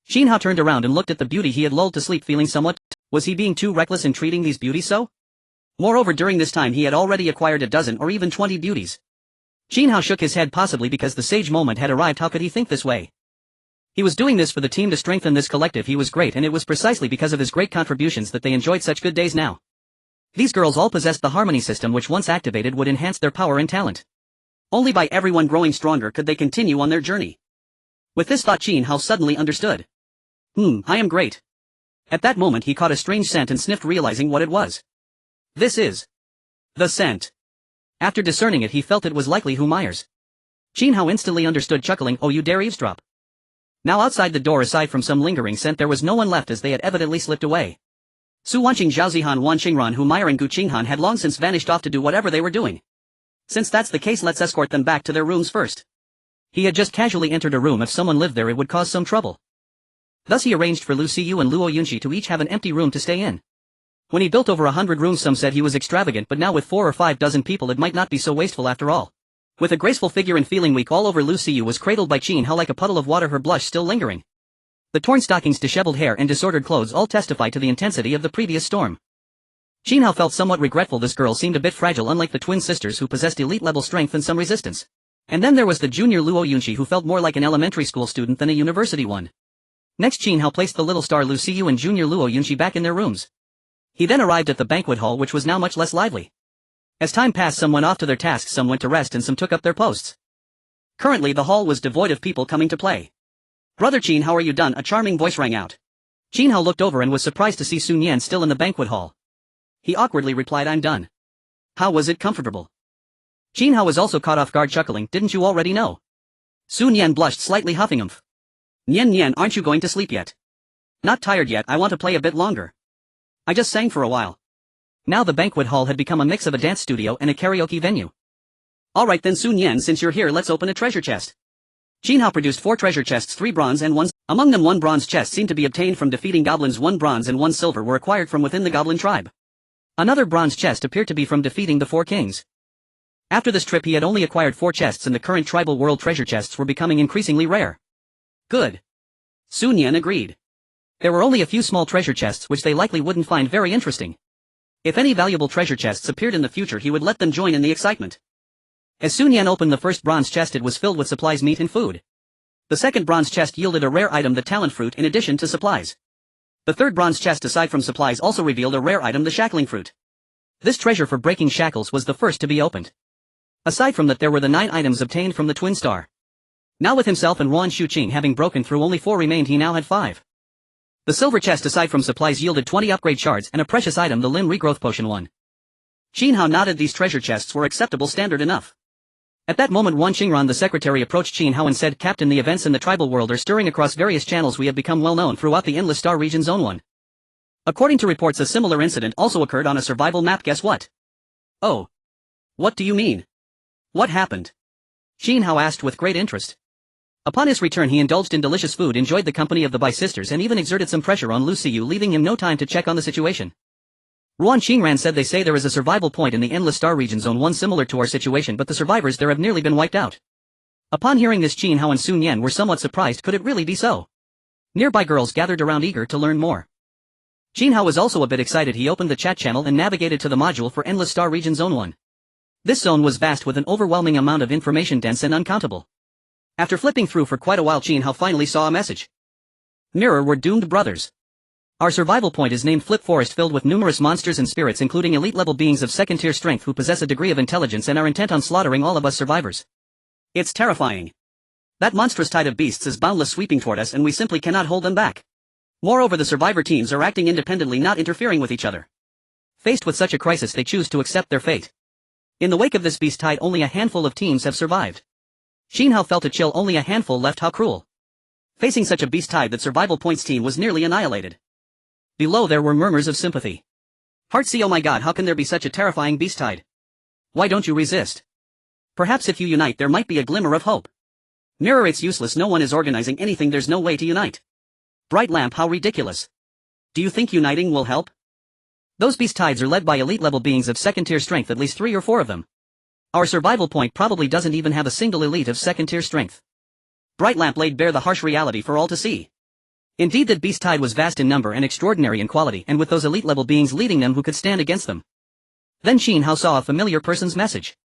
Qin Hao turned around and looked at the beauty he had lulled to sleep, feeling somewhat. Was he being too reckless in treating these beauties so? Moreover, during this time he had already acquired a dozen or even 20 beauties. Qin Hao shook his head, possibly because the sage moment had arrived. How could he think this way? He was doing this for the team, to strengthen this collective. He was great, and it was precisely because of his great contributions that they enjoyed such good days now. These girls all possessed the harmony system, which once activated would enhance their power and talent. Only by everyone growing stronger could they continue on their journey. With this thought, Qin Hao suddenly understood. I am great. At that moment he caught a strange scent and sniffed, realizing what it was. This is the scent. After discerning it, he felt it was likely Hu Meyer's. Qin Hao instantly understood, chuckling, oh, you dare eavesdrop. Now outside the door, aside from some lingering scent, there was no one left, as they had evidently slipped away. Su Wanqing, Zhao Zihan, Wan Qingran, Hu Meyer and Gu Qinghan had long since vanished off to do whatever they were doing. Since that's the case, let's escort them back to their rooms first. He had just casually entered a room. If someone lived there, it would cause some trouble. Thus he arranged for Lu Siyu and Luo Yunqi to each have an empty room to stay in. When he built over 100 rooms, some said he was extravagant, but now with 4 or 5 dozen people it might not be so wasteful after all. With a graceful figure and feeling weak all over, Lu Siyu was cradled by Qin Hao like a puddle of water, her blush still lingering. The torn stockings, disheveled hair and disordered clothes all testified to the intensity of the previous storm. Qin Hao felt somewhat regretful. This girl seemed a bit fragile, unlike the twin sisters who possessed elite-level strength and some resistance. And then there was the junior Luo Yunqi, who felt more like an elementary school student than a university one. Next, Qin Hao placed the little star Lu Siyu and junior Luo Yunqi back in their rooms. He then arrived at the banquet hall, which was now much less lively. As time passed, some went off to their tasks, some went to rest, and some took up their posts. Currently the hall was devoid of people coming to play. Brother Qin, how are you done? A charming voice rang out. Qin Hao looked over and was surprised to see Sun Yan still in the banquet hall. He awkwardly replied, I'm done. How was it? Comfortable. Qin Hao was also caught off guard chuckling, didn't you already know? Sun Yan blushed slightly huffing umph. Nian, aren't you going to sleep yet? Not tired yet, I want to play a bit longer. I just sang for a while. Now the banquet hall had become a mix of a dance studio and a karaoke venue. Alright then Sun Yan, since you're here, let's open a treasure chest. Qin Hao produced 4 treasure chests, 3 bronze and 1. Among them 1 bronze chest seemed to be obtained from defeating goblins, 1 bronze and 1 silver were acquired from within the goblin tribe. Another bronze chest appeared to be from defeating the 4 kings. After this trip he had only acquired 4 chests and the current tribal world treasure chests were becoming increasingly rare. Good. Sun Yan agreed. There were only a few small treasure chests which they likely wouldn't find very interesting. If any valuable treasure chests appeared in the future he would let them join in the excitement. As Sun Yan opened the first bronze chest it was filled with supplies, meat and food. The second bronze chest yielded a rare item, the talent fruit, in addition to supplies. The third bronze chest aside from supplies also revealed a rare item, the shackling fruit. This treasure for breaking shackles was the first to be opened. Aside from that there were the 9 items obtained from the twin star. Now with himself and Ruan Shuqing having broken through only 4 remained, he now had 5. The silver chest aside from supplies yielded 20 upgrade shards and a precious item, the limb regrowth potion 1. Qin Hao nodded, these treasure chests were acceptable, standard enough. At that moment Wan Qingran the secretary approached Qin Hao and said, Captain, the events in the tribal world are stirring across various channels. We have become well known throughout the Endless Star region Zone 1. According to reports a similar incident also occurred on a survival map. Guess what? Oh. What do you mean? What happened? Qin Hao asked with great interest. Upon his return he indulged in delicious food, enjoyed the company of the Bai sisters and even exerted some pressure on Lu Xiyu, leaving him no time to check on the situation. Ruan Qingran said, they say there is a survival point in the Endless Star region Zone 1 similar to our situation, but the survivors there have nearly been wiped out. Upon hearing this Qin Hao and Sun Yan were somewhat surprised. Could it really be so? Nearby girls gathered around eager to learn more. Qin Hao was also a bit excited. He opened the chat channel and navigated to the module for Endless Star region Zone 1. This zone was vast with an overwhelming amount of information, dense and uncountable. After flipping through for quite a while Qin Hao finally saw a message. Mirror, we're doomed, brothers. Our survival point is named Flip Forest, filled with numerous monsters and spirits including elite-level beings of second-tier strength who possess a degree of intelligence and are intent on slaughtering all of us survivors. It's terrifying. That monstrous tide of beasts is boundless, sweeping toward us, and we simply cannot hold them back. Moreover, the survivor teams are acting independently, not interfering with each other. Faced with such a crisis they choose to accept their fate. In the wake of this beast tide only a handful of teams have survived. Qin Hao felt a chill, only a handful left, how cruel. Facing such a beast tide that survival points team was nearly annihilated. Below there were murmurs of sympathy. Heartsea, oh my god, how can there be such a terrifying beast tide? Why don't you resist? Perhaps if you unite there might be a glimmer of hope. Mirror, it's useless, no one is organizing anything, there's no way to unite. Bright lamp, how ridiculous. Do you think uniting will help? Those beast tides are led by elite-level beings of second-tier strength, at least 3 or 4 of them. Our survival point probably doesn't even have a single elite of second-tier strength. Bright lamp laid bare the harsh reality for all to see. Indeed, that beast tide was vast in number and extraordinary in quality, and with those elite-level beings leading them, who could stand against them? Then Qin Hao saw a familiar person's message.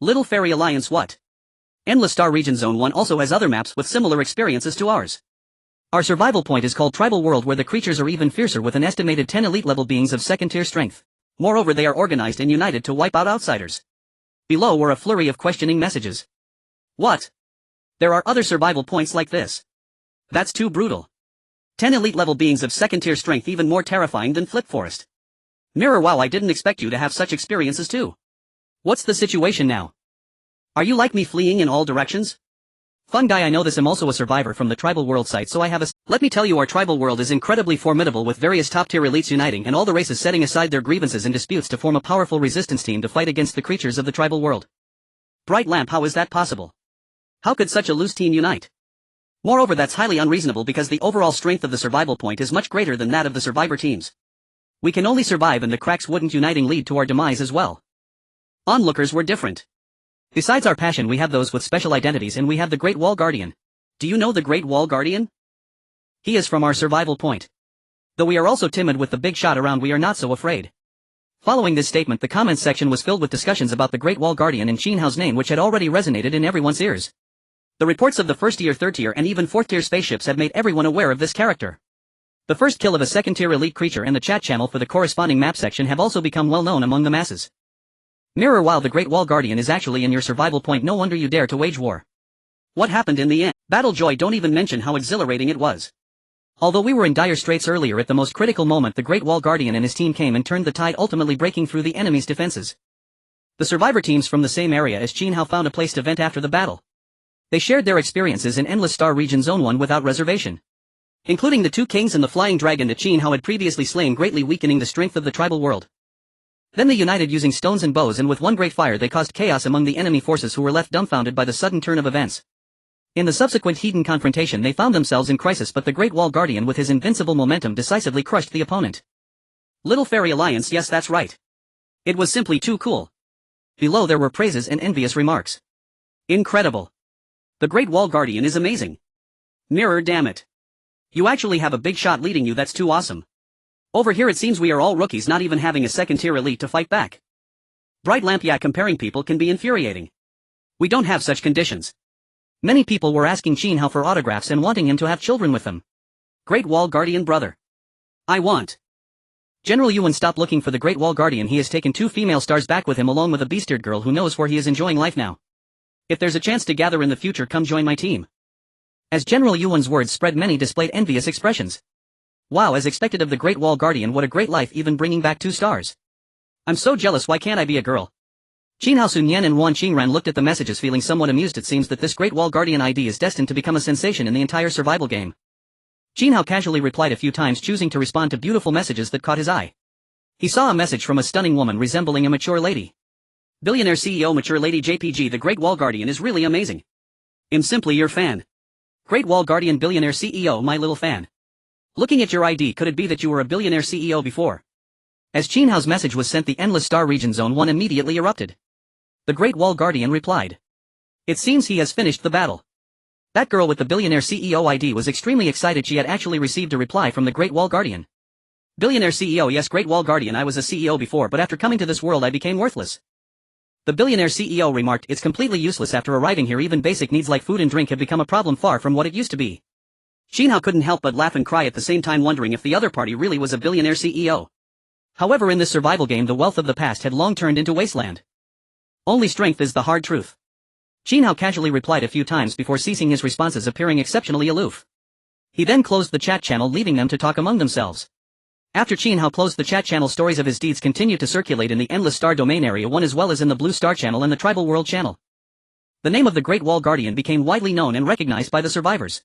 Little Fairy Alliance, what? Endless Star Region Zone 1 also has other maps with similar experiences to ours. Our survival point is called Tribal World, where the creatures are even fiercer with an estimated 10 elite-level beings of second-tier strength. Moreover, they are organized and united to wipe out outsiders. Below were a flurry of questioning messages. What? There are other survival points like this? That's too brutal. 10 elite-level beings of second-tier strength, even more terrifying than Flip Forest. Mirror, wow, I didn't expect you to have such experiences too. What's the situation now? Are you like me, fleeing in all directions? Fun guy, I know this, I'm also a survivor from the Tribal World site, so I have a... Let me tell you, our Tribal World is incredibly formidable, with various top-tier elites uniting and all the races setting aside their grievances and disputes to form a powerful resistance team to fight against the creatures of the Tribal World. Bright lamp, how is that possible? How could such a loose team unite? Moreover, that's highly unreasonable because the overall strength of the survival point is much greater than that of the survivor teams. We can only survive, and the cracks wouldn't uniting lead to our demise as well. Onlookers were different. Besides our passion, we have those with special identities, and we have the Great Wall Guardian. Do you know the Great Wall Guardian? He is from our survival point. Though we are also timid with the big shot around, we are not so afraid. Following this statement, the comments section was filled with discussions about the Great Wall Guardian and Qin Hao's name, which had already resonated in everyone's ears. The reports of the first-tier, third-tier and even fourth-tier spaceships had made everyone aware of this character. The first kill of a second-tier elite creature and the chat channel for the corresponding map section have also become well known among the masses. Mirror, while the Great Wall Guardian is actually in your survival point, no wonder you dare to wage war. What happened in the end? Battle joy, don't even mention how exhilarating it was. Although we were in dire straits earlier, at the most critical moment the Great Wall Guardian and his team came and turned the tide, ultimately breaking through the enemy's defenses. The survivor teams from the same area as Qin Hao found a place to vent after the battle. They shared their experiences in Endless Star Region Zone 1 without reservation. Including the two kings and the flying dragon that Qin Hao had previously slain, greatly weakening the strength of the tribal world. Then they united using stones and bows, and with one great fire they caused chaos among the enemy forces, who were left dumbfounded by the sudden turn of events. In the subsequent heated confrontation they found themselves in crisis, but the Great Wall Guardian with his invincible momentum decisively crushed the opponent. Little Fairy Alliance, yes, that's right. It was simply too cool. Below there were praises and envious remarks. Incredible. The Great Wall Guardian is amazing. Mirror, damn it. You actually have a big shot leading you, that's too awesome. Over here it seems we are all rookies, not even having a second-tier elite to fight back. Bright Lamp, yeah, comparing people can be infuriating. We don't have such conditions. Many people were asking Qin Hao for autographs and wanting him to have children with them. Great Wall Guardian brother. I want. General Yuan, stop looking for the Great Wall Guardian. He has taken 2 female stars back with him, along with a beast-eared girl who knows where he is enjoying life now. If there's a chance to gather in the future, come join my team. As General Yuan's words spread, many displayed envious expressions. Wow, as expected of the Great Wall Guardian, what a great life, even bringing back 2 stars. I'm so jealous, why can't I be a girl? Qin Hao, Sun Yan and Wan Qingran looked at the messages, feeling somewhat amused. It seems that this Great Wall Guardian ID is destined to become a sensation in the entire survival game. Qin Hao casually replied a few times, choosing to respond to beautiful messages that caught his eye. He saw a message from a stunning woman resembling a mature lady. Billionaire CEO Mature Lady JPG, the Great Wall Guardian is really amazing. I'm simply your fan. Great Wall Guardian Billionaire CEO, my little fan. Looking at your ID, could it be that you were a billionaire CEO before? As Qin Hao's message was sent, the Endless Star Region Zone 1 immediately erupted. The Great Wall Guardian replied. It seems he has finished the battle. That girl with the billionaire CEO ID was extremely excited. She had actually received a reply from the Great Wall Guardian. Billionaire CEO, yes, Great Wall Guardian, I was a CEO before, but after coming to this world I became worthless. The billionaire CEO remarked, it's completely useless after arriving here. Even basic needs like food and drink have become a problem, far from what it used to be. Qin Hao couldn't help but laugh and cry at the same time, wondering if the other party really was a billionaire CEO. However, in this survival game the wealth of the past had long turned into wasteland. Only strength is the hard truth. Qin Hao casually replied a few times before ceasing his responses, appearing exceptionally aloof. He then closed the chat channel, leaving them to talk among themselves. After Qin Hao closed the chat channel, stories of his deeds continued to circulate in the Endless Star Domain Area 1 as well as in the Blue Star channel and the Tribal World channel. The name of the Great Wall Guardian became widely known and recognized by the survivors.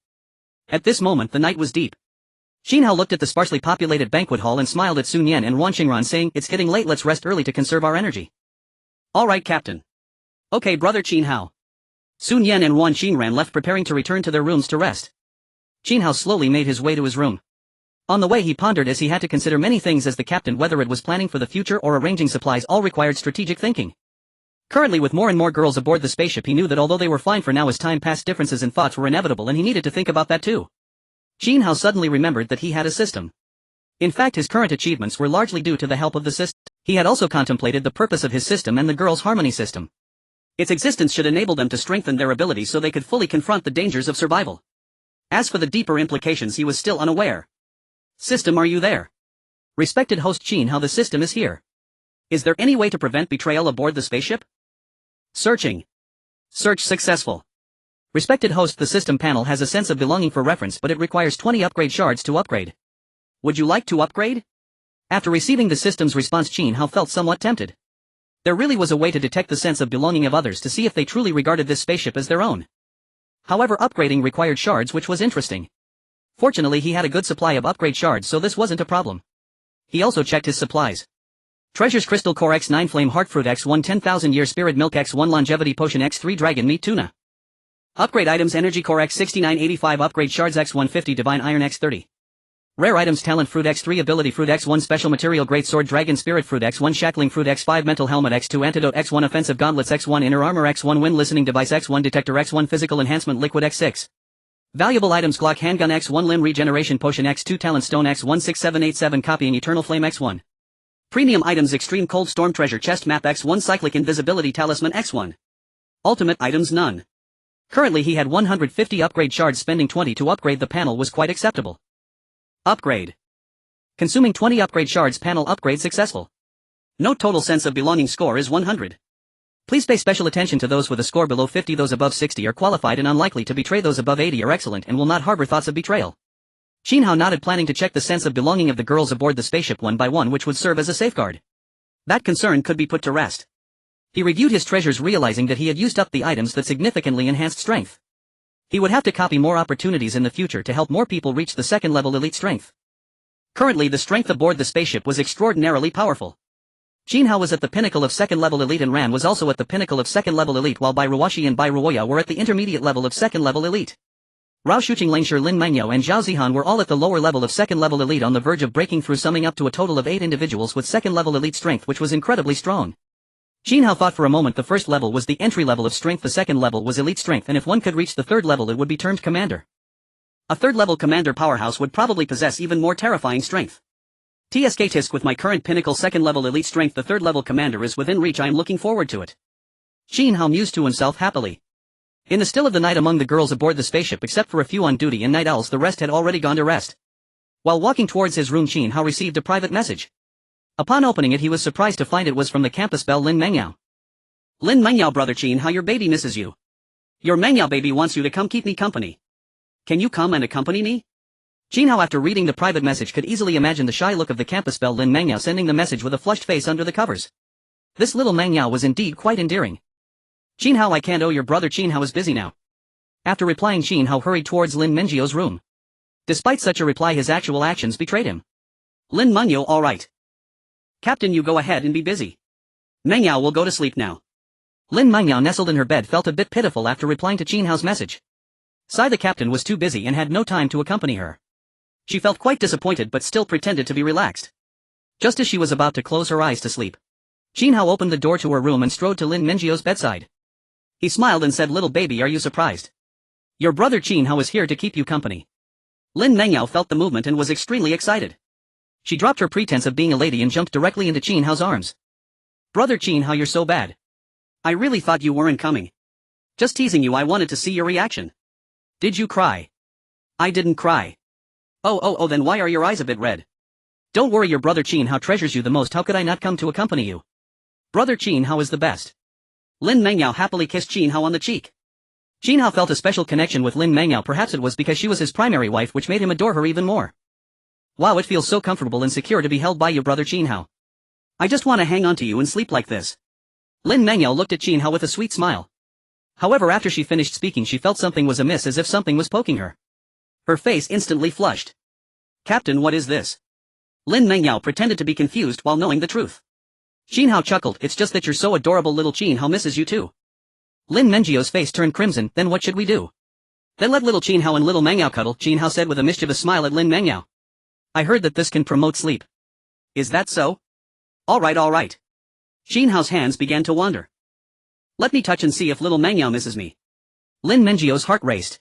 At this moment the night was deep. Qin Hao looked at the sparsely populated banquet hall and smiled at Sun Yan and Wan Qingran, saying, it's getting late, let's rest early to conserve our energy. Alright, Captain. Okay, brother Qin Hao. Sun Yan and Wan Qingran left, preparing to return to their rooms to rest. Qin Hao slowly made his way to his room. On the way he pondered, as he had to consider many things as the captain, whether it was planning for the future or arranging supplies, all required strategic thinking. Currently, with more and more girls aboard the spaceship, he knew that although they were fine for now, as time passed differences in thoughts were inevitable and he needed to think about that too. Qin Hao suddenly remembered that he had a system. In fact, his current achievements were largely due to the help of the system. He had also contemplated the purpose of his system and the girls' harmony system. Its existence should enable them to strengthen their abilities so they could fully confront the dangers of survival. As for the deeper implications, he was still unaware. System, are you there? Respected host Qin Hao, the system is here. Is there any way to prevent betrayal aboard the spaceship? Searching. Search successful. Respected host, the system panel has a sense of belonging for reference, but it requires 20 upgrade shards to upgrade. Would you like to upgrade? After receiving the system's response, Qin Hao felt somewhat tempted. There really was a way to detect the sense of belonging of others to see if they truly regarded this spaceship as their own. However, upgrading required shards, which was interesting. Fortunately, he had a good supply of upgrade shards, so this wasn't a problem. He also checked his supplies. Treasures Crystal Core X9 Flame Heart Fruit X1 10,000 Year Spirit Milk X1 Longevity Potion X3 Dragon Meat Tuna. Upgrade items Energy Core X6985 Upgrade Shards X150 Divine Iron X30. Rare items Talent Fruit X3 Ability Fruit X1 Special Material Great Sword Dragon Spirit Fruit X1 Shackling Fruit X5 Mental Helmet X2 Antidote X1 Offensive Gauntlets X1 Inner Armor X1 Wind Listening Device X1 Detector X1 Physical Enhancement Liquid X6. Valuable items Glock Handgun X1 Limb Regeneration Potion X2 Talent Stone X1 6787 Copying Eternal Flame X1. Premium items Extreme Cold Storm Treasure Chest Map X1 Cyclic Invisibility Talisman X1. Ultimate items none. Currently he had 150 upgrade shards, spending 20 to upgrade the panel was quite acceptable. Upgrade. Consuming 20 upgrade shards, panel upgrade successful. Note total sense of belonging score is 100. Please pay special attention to those with a score below 50. Those above 60 are qualified and unlikely to betray. Those above 80 are excellent and will not harbor thoughts of betrayal. Qin Hao nodded, planning to check the sense of belonging of the girls aboard the spaceship one by one, which would serve as a safeguard. That concern could be put to rest. He reviewed his treasures realizing that he had used up the items that significantly enhanced strength. He would have to copy more opportunities in the future to help more people reach the second-level elite strength. Currently the strength aboard the spaceship was extraordinarily powerful. Qin Hao was at the pinnacle of second-level elite and Ran was also at the pinnacle of second-level elite while Bai Ruoxi and Bai Ruoya were at the intermediate level of second-level elite. Rao Shuqing Langshi Lin Mengyao and Zhao Zihan were all at the lower level of second-level elite on the verge of breaking through, summing up to a total of 8 individuals with second-level elite strength, which was incredibly strong. Qin Hao thought for a moment the first level was the entry level of strength, the second level was elite strength, and if one could reach the third level it would be termed commander. A third-level commander powerhouse would probably possess even more terrifying strength. Tisk with my current pinnacle second-level elite strength, the third-level commander is within reach. I am looking forward to it. Qin Hao mused to himself happily. In the still of the night among the girls aboard the spaceship, except for a few on duty and night owls, the rest had already gone to rest. While walking towards his room, Qin Hao received a private message. Upon opening it he was surprised to find it was from the campus belle Lin Mengyao. Lin Mengyao, brother Qin Hao, your baby misses you. Your Mengyao baby wants you to come keep me company. Can you come and accompany me? Qin Hao, after reading the private message, could easily imagine the shy look of the campus belle Lin Mengyao sending the message with a flushed face under the covers. This little Mengyao was indeed quite endearing. Qin Hao, I can't. Oh, your brother Qin Hao is busy now. After replying, Qin Hao hurried towards Lin Mengyao's room. Despite such a reply, his actual actions betrayed him. Lin Mengyao, all right. Captain, you go ahead and be busy. Mengyao will go to sleep now. Lin Mengyao, nestled in her bed, felt a bit pitiful after replying to Qin Hao's message. Sai, the captain, was too busy and had no time to accompany her. She felt quite disappointed but still pretended to be relaxed. Just as she was about to close her eyes to sleep, Qin Hao opened the door to her room and strode to Lin Mengyao's bedside. He smiled and said, "Little baby, are you surprised? Your brother Qin Hao is here to keep you company." Lin Mengyao felt the movement and was extremely excited. She dropped her pretense of being a lady and jumped directly into Qin Hao's arms. "Brother Qin Hao, you're so bad. I really thought you weren't coming. Just teasing you. I wanted to see your reaction. Did you cry?" "I didn't cry." Oh, then why are your eyes a bit red?" "Don't worry, your brother Qin Hao treasures you the most. How could I not come to accompany you? Brother Qin Hao is the best." Lin Mengyao happily kissed Qin Hao on the cheek. Qin Hao felt a special connection with Lin Mengyao. Perhaps it was because she was his primary wife, which made him adore her even more. "Wow, it feels so comfortable and secure to be held by you, brother Qin Hao. I just want to hang on to you and sleep like this." Lin Mengyao looked at Qin Hao with a sweet smile. However, after she finished speaking, she felt something was amiss, as if something was poking her. Her face instantly flushed. "Captain, what is this?" Lin Mengyao pretended to be confused while knowing the truth. Qin Hao chuckled, "It's just that you're so adorable. Little Qin Hao misses you too." Lin Mengyao's face turned crimson. "Then what should we do?" "Then let little Qin Hao and little Mengyao cuddle," Qin Hao said with a mischievous smile at Lin Mengyao. "I heard that this can promote sleep." "Is that so?" All right. Qin Hao's hands began to wander. "Let me touch and see if little Mengyao misses me." Lin Mengyao's heart raced.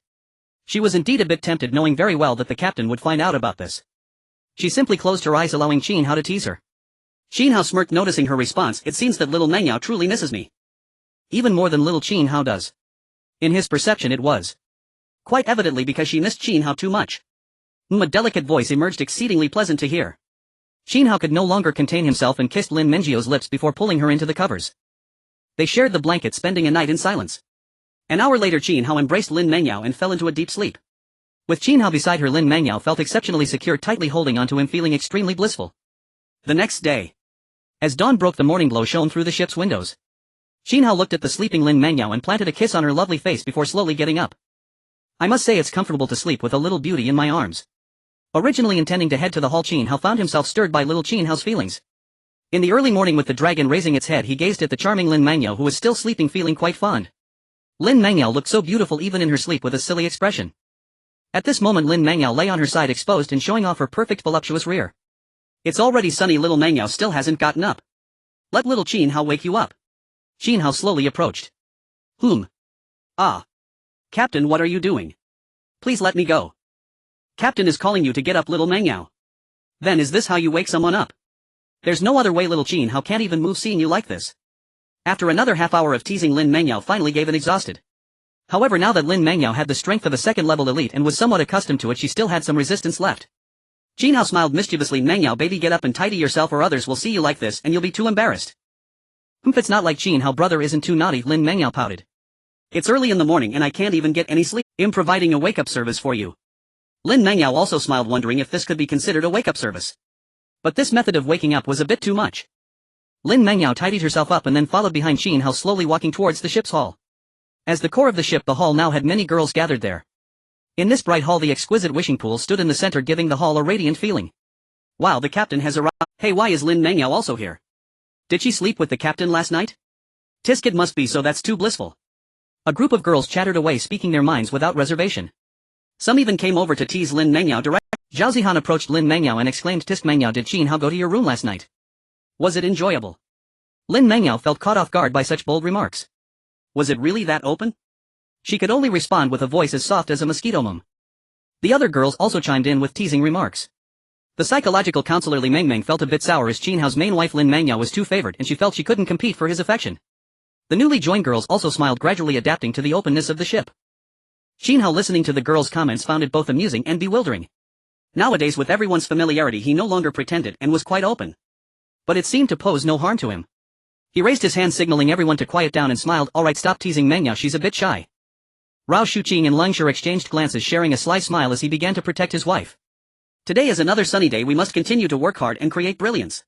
She was indeed a bit tempted, knowing very well that the captain would find out about this. She simply closed her eyes, allowing Qin Hao to tease her. Qin Hao smirked, noticing her response. "It seems that little Mengyao truly misses me. Even more than little Qin Hao does." In his perception it was quite evidently because she missed Qin Hao too much. A delicate voice emerged, exceedingly pleasant to hear. Qin Hao could no longer contain himself and kissed Lin Mengyao's lips before pulling her into the covers. They shared the blanket, spending a night in silence. An hour later, Qin Hao embraced Lin Mengyao and fell into a deep sleep. With Qin Hao beside her, Lin Mengyao felt exceptionally secure, tightly holding onto him, feeling extremely blissful. The next day, as dawn broke, the morning glow shone through the ship's windows. Qin Hao looked at the sleeping Lin Mengyao and planted a kiss on her lovely face before slowly getting up. "I must say it's comfortable to sleep with a little beauty in my arms." Originally intending to head to the hall, Qin Hao found himself stirred by little Qin Hao's feelings. In the early morning, with the dragon raising its head, he gazed at the charming Lin Mengyao, who was still sleeping, feeling quite fond. Lin Mengyao looked so beautiful even in her sleep, with a silly expression. At this moment Lin Mengyao lay on her side, exposed and showing off her perfect voluptuous rear. "It's already sunny. Little Mengyao still hasn't gotten up. Let little Qin Hao wake you up." Qin Hao slowly approached. "Ah. Captain, what are you doing? Please let me go. Captain is calling you to get up, little Mengyao." "Then is this how you wake someone up?" "There's no other way. Little Qin Hao can't even move seeing you like this." After another half hour of teasing, Lin Mengyao finally gave in, exhausted. However, now that Lin Mengyao had the strength of a second-level elite and was somewhat accustomed to it, she still had some resistance left. Qin Hao smiled mischievously. "Mengyao baby, get up and tidy yourself, or others will see you like this and you'll be too embarrassed." It's not like Qin Hao brother isn't too naughty," Lin Mengyao pouted. "It's early in the morning and I can't even get any sleep. I'm providing a wake-up service for you." Lin Mengyao also smiled, wondering if this could be considered a wake-up service. But this method of waking up was a bit too much. Lin Mengyao tidied herself up and then followed behind Qin Hao, slowly walking towards the ship's hall. As the core of the ship, the hall now had many girls gathered there. In this bright hall, the exquisite wishing pool stood in the center, giving the hall a radiant feeling. Wow, the captain has arrived. Hey, why is Lin Mengyao also here? Did she sleep with the captain last night? Tisket must be, so that's too blissful. A group of girls chattered away, speaking their minds without reservation. Some even came over to tease Lin Mengyao directly. Zhao Zihan approached Lin Mengyao and exclaimed, "Tisk Mengyao, did Qin Hao go to your room last night? Was it enjoyable?" Lin Mengyao felt caught off guard by such bold remarks. Was it really that open? She could only respond with a voice as soft as a mosquito mum. The other girls also chimed in with teasing remarks. The psychological counselor Li Mengmeng felt a bit sour as Qin Hao's main wife Lin Mengyao was too favored and she felt she couldn't compete for his affection. The newly joined girls also smiled, gradually adapting to the openness of the ship. Qin Hao, listening to the girls' comments, found it both amusing and bewildering. Nowadays, with everyone's familiarity, he no longer pretended and was quite open. But it seemed to pose no harm to him. He raised his hand, signaling everyone to quiet down, and smiled. "Alright, stop teasing Mengyao, she's a bit shy." Rao Shuqing and Leng Shur exchanged glances, sharing a sly smile as he began to protect his wife. Today is another sunny day, we must continue to work hard and create brilliance.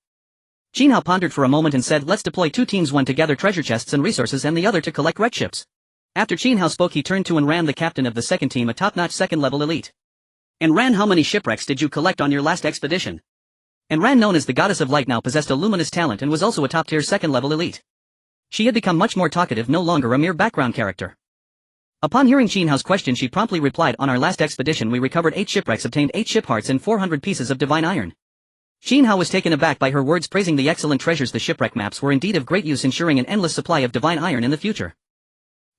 Qin Hao pondered for a moment and said, "Let's deploy two teams, one to gather treasure chests and resources and the other to collect wrecked ships." After Qin Hao spoke, he turned to Enran, the captain of the second team, a top-notch second-level elite. "Enran, how many shipwrecks did you collect on your last expedition?" Enran, known as the Goddess of Light, now possessed a luminous talent and was also a top-tier second-level elite. She had become much more talkative, no longer a mere background character. Upon hearing Qin Hao's question, she promptly replied, "On our last expedition we recovered 8 shipwrecks, obtained 8 ship hearts and 400 pieces of divine iron." Qin Hao was taken aback by her words, praising the excellent treasures. The shipwreck maps were indeed of great use, ensuring an endless supply of divine iron in the future.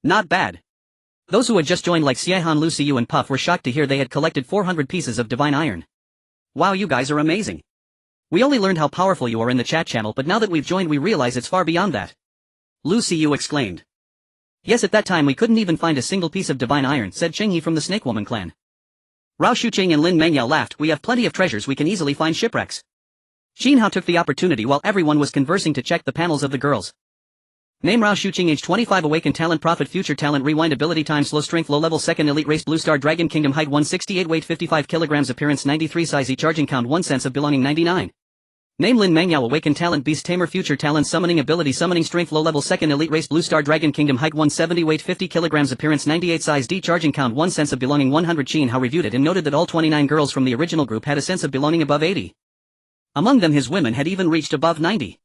Not bad. Those who had just joined, like Xiehan, Lu Siyu and Puff, were shocked to hear they had collected 400 pieces of divine iron. "Wow, you guys are amazing. We only learned how powerful you are in the chat channel, but now that we've joined we realize it's far beyond that," Lu Siyu exclaimed. "Yes, at that time we couldn't even find a single piece of divine iron," said Cheng He from the Snake Woman clan. Rao Shuqing and Lin Mengyao laughed. "We have plenty of treasures, we can easily find shipwrecks." Qin Hao took the opportunity while everyone was conversing to check the panels of the girls. Name: Rao Shuqing, age 25, awakened talent, profit, future talent, rewind, ability, time, slow, strength, low level, second elite race, blue star dragon kingdom, height 168, weight 55 kilograms, appearance 93, size E, charging count 1, sense of belonging 99. Name: Lin Mengyao, awakened talent, beast tamer, future talent, summoning ability, summoning strength, low level, second elite race, blue star dragon kingdom, height 170, weight 50 kilograms, appearance 98, size D, charging count 1, sense of belonging 100. Qin Hao reviewed it and noted that all 29 girls from the original group had a sense of belonging above 80. Among them his women had even reached above 90.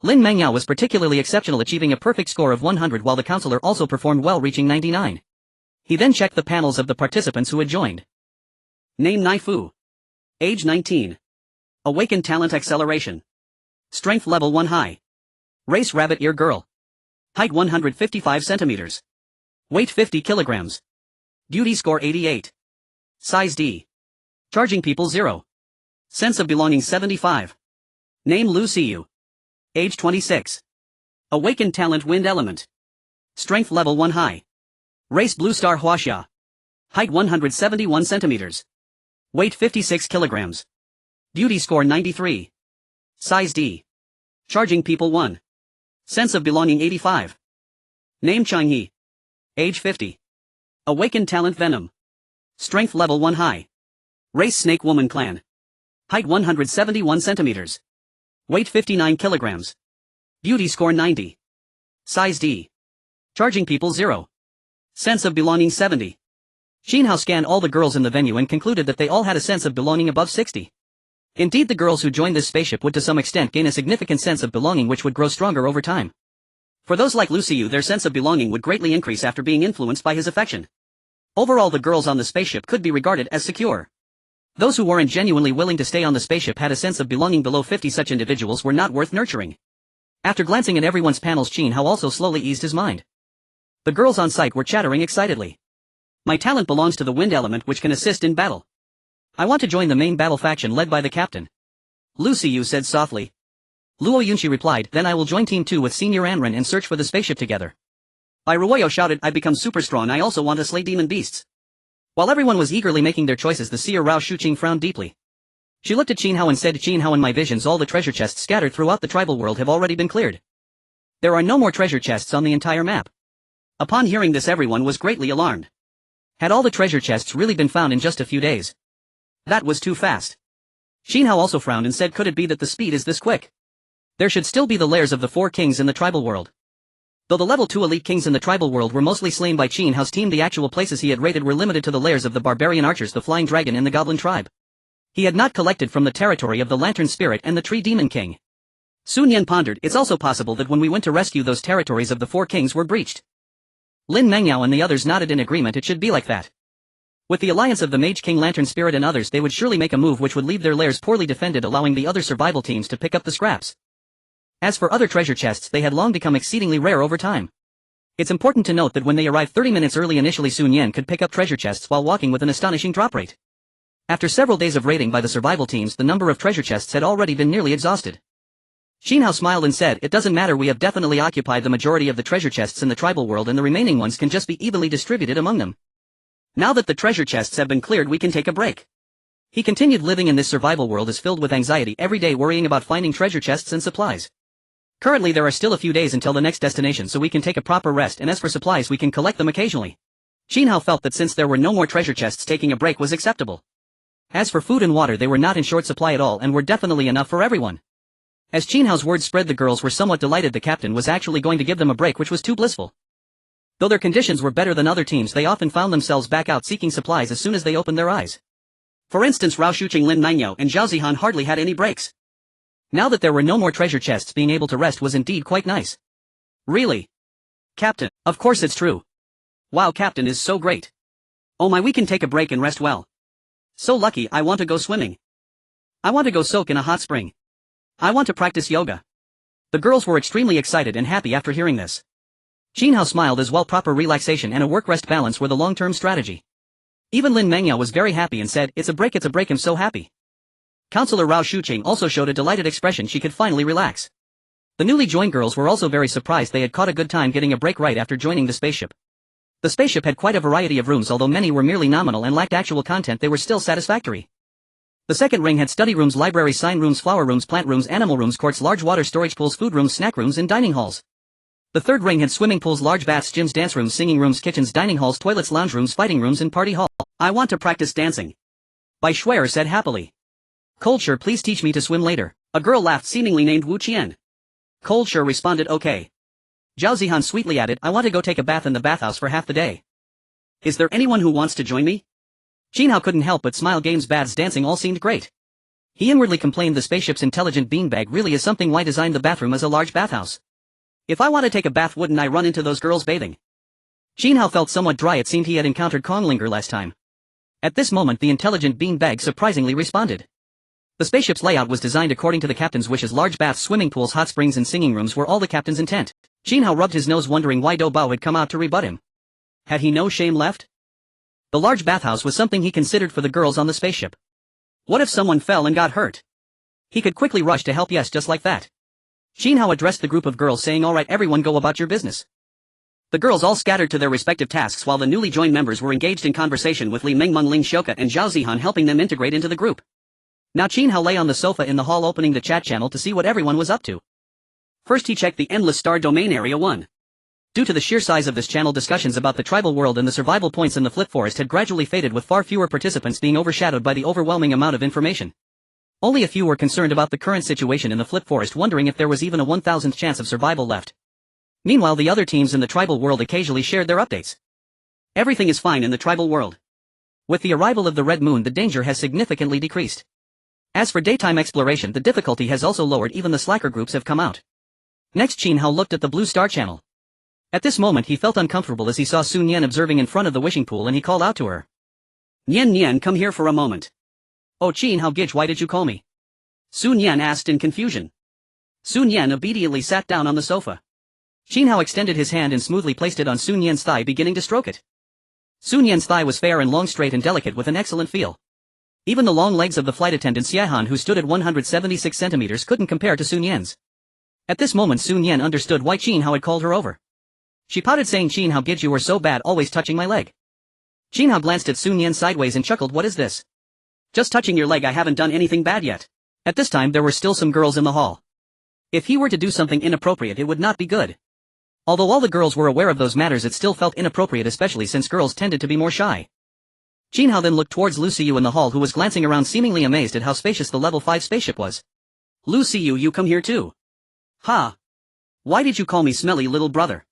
Lin Mengyao was particularly exceptional, achieving a perfect score of 100, while the counselor also performed well, reaching 99. He then checked the panels of the participants who had joined. Name: Naifu. Age 19. Awakened talent, acceleration. Strength level 1 high. Race: rabbit ear girl. Height 155 centimeters. Weight 50 kilograms. Beauty score 88. Size D. Charging people 0. Sense of belonging 75. Name: Lu Siyu. Age 26. Awakened talent, wind element. Strength level 1 high. Race: blue star Huaxia. Height 171 centimeters. Weight 56 kilograms. Beauty score 93. Size D. Charging people 1. Sense of belonging 85. Name: Chang He. Age 50. Awakened talent, venom. Strength level 1 high. Race: snake woman clan. Height 171 centimeters. Weight 59 kilograms. Beauty score 90. Size D. Charging people 0. Sense of belonging 70. Qin Hao scanned all the girls in the venue and concluded that they all had a sense of belonging above 60. Indeed, the girls who joined this spaceship would to some extent gain a significant sense of belonging, which would grow stronger over time. For those like Lu Siyu, their sense of belonging would greatly increase after being influenced by his affection. Overall, the girls on the spaceship could be regarded as secure. Those who weren't genuinely willing to stay on the spaceship had a sense of belonging below 50. Such individuals were not worth nurturing. After glancing at everyone's panels, Qin Hao also slowly eased his mind. The girls on site were chattering excitedly. "My talent belongs to the wind element, which can assist in battle. I want to join the main battle faction led by the captain," Lu Siyu said softly. Luo Yunxi replied, "Then I will join Team 2 with Senior Anren and search for the spaceship together." Bai Ruoyo shouted, "I become super strong, I also want to slay demon beasts." While everyone was eagerly making their choices, the seer Rao Shuqing frowned deeply. She looked at Qin Hao and said, "Qin Hao, in my visions all the treasure chests scattered throughout the tribal world have already been cleared. There are no more treasure chests on the entire map." Upon hearing this, everyone was greatly alarmed. Had all the treasure chests really been found in just a few days? That was too fast. Qin Hao also frowned and said, "Could it be that the speed is this quick?" There should still be the lairs of the 4 kings in the tribal world. Though the level 2 elite kings in the tribal world were mostly slain by Qin Hao's team, the actual places he had raided were limited to the lairs of the barbarian archers, the flying dragon and the goblin tribe. He had not collected from the territory of the lantern spirit and the tree demon king. Sun Yan pondered, it's also possible that when we went to rescue those territories of the 4 kings were breached. Lin Mengyao and the others nodded in agreement. It should be like that. With the alliance of the Mage King, Lantern Spirit and others, they would surely make a move which would leave their lairs poorly defended, allowing the other survival teams to pick up the scraps. As for other treasure chests, they had long become exceedingly rare over time. It's important to note that when they arrived 30 minutes early initially, Sun Yan could pick up treasure chests while walking with an astonishing drop rate. After several days of raiding by the survival teams, the number of treasure chests had already been nearly exhausted. Qin Hao smiled and said, it doesn't matter, we have definitely occupied the majority of the treasure chests in the tribal world and the remaining ones can just be evenly distributed among them. Now that the treasure chests have been cleared, we can take a break. He continued, living in this survival world is filled with anxiety, every day worrying about finding treasure chests and supplies. Currently there are still a few days until the next destination, so we can take a proper rest, and as for supplies, we can collect them occasionally. Qin Hao felt that since there were no more treasure chests, taking a break was acceptable. As for food and water, they were not in short supply at all and were definitely enough for everyone. As Qin Hao's words spread, the girls were somewhat delighted. The captain was actually going to give them a break, which was too blissful. Though their conditions were better than other teams, they often found themselves back out seeking supplies as soon as they opened their eyes. For instance, Rao Shuqing, Lin Mengyao and Zhao Zihan hardly had any breaks. Now that there were no more treasure chests, being able to rest was indeed quite nice. Really? Captain, of course it's true. Wow, Captain is so great. Oh my, we can take a break and rest well. So lucky. I want to go swimming. I want to go soak in a hot spring. I want to practice yoga. The girls were extremely excited and happy after hearing this. Qin Hao smiled as well. Proper relaxation and a work-rest balance were the long-term strategy. Even Lin Mengyao was very happy and said, it's a break, I'm so happy. Counselor Rao Shuqing also showed a delighted expression. She could finally relax. The newly joined girls were also very surprised. They had caught a good time getting a break right after joining the spaceship. The spaceship had quite a variety of rooms. Although many were merely nominal and lacked actual content, they were still satisfactory. The second ring had study rooms, library, sign rooms, flower rooms, plant rooms, animal rooms, courts, large water storage pools, food rooms, snack rooms and dining halls. The third ring had swimming pools, large baths, gyms, dance rooms, singing rooms, kitchens, dining halls, toilets, lounge rooms, fighting rooms and party hall. I want to practice dancing. Bai Shuer said happily. Coldshire, please teach me to swim later. A girl laughed, seemingly named Wu Qian. Coldshire responded, okay. Zhao Zihan sweetly added, I want to go take a bath in the bathhouse for half the day. Is there anyone who wants to join me? Qin Hao couldn't help but smile. Games, baths, dancing all seemed great. He inwardly complained the spaceship's intelligent beanbag really is something. Why design the bathroom as a large bathhouse? If I want to take a bath, wouldn't I run into those girls bathing? Qin Hao felt somewhat dry. It seemed he had encountered Konglinger last time. At this moment the intelligent beanbag surprisingly responded. The spaceship's layout was designed according to the captain's wishes. Large baths, swimming pools, hot springs and singing rooms were all the captain's intent. Qin Hao rubbed his nose, wondering why Do Bao had come out to rebut him. Had he no shame left? The large bathhouse was something he considered for the girls on the spaceship. What if someone fell and got hurt? He could quickly rush to help. Yes, just like that. Qin Hao addressed the group of girls saying, all right, everyone go about your business. The girls all scattered to their respective tasks while the newly joined members were engaged in conversation with Li Mengmeng, Ling Xiuke and Zhao Zihan, helping them integrate into the group. Now Qin Hao lay on the sofa in the hall, opening the chat channel to see what everyone was up to. First he checked the Endless Star Domain Area 1. Due to the sheer size of this channel, discussions about the tribal world and the survival points in the Flip Forest had gradually faded, with far fewer participants being overshadowed by the overwhelming amount of information. Only a few were concerned about the current situation in the Flip Forest, wondering if there was even a 1,000th chance of survival left. Meanwhile, the other teams in the tribal world occasionally shared their updates. Everything is fine in the tribal world. With the arrival of the Red Moon, the danger has significantly decreased. As for daytime exploration, the difficulty has also lowered. Even the slacker groups have come out. Next, Qin Hao looked at the Blue Star channel. At this moment he felt uncomfortable as he saw Sun Yan observing in front of the wishing pool, and he called out to her. Nian Nian, come here for a moment. Oh Qin Hao Gij, why did you call me? Sun Yan asked in confusion. Sun Yan obediently sat down on the sofa. Qin Hao extended his hand and smoothly placed it on Sun Yan's thigh, beginning to stroke it. Sun Yan's thigh was fair and long, straight and delicate with an excellent feel. Even the long legs of the flight attendant Xiahan, who stood at 176 centimeters, couldn't compare to Sun Yan's. At this moment Sun Yan understood why Qin Hao had called her over. She pouted, saying, Qin Hao Gij, you were so bad, always touching my leg. Qin Hao glanced at Sun Yan sideways and chuckled, what is this? Just touching your leg, I haven't done anything bad yet. At this time there were still some girls in the hall. If he were to do something inappropriate, it would not be good. Although all the girls were aware of those matters, it still felt inappropriate, especially since girls tended to be more shy. Qin Hao then looked towards Lu Siyu in the hall, who was glancing around seemingly amazed at how spacious the level 5 spaceship was. Lu Siyu, you come here too. Ha! Why did you call me smelly little brother?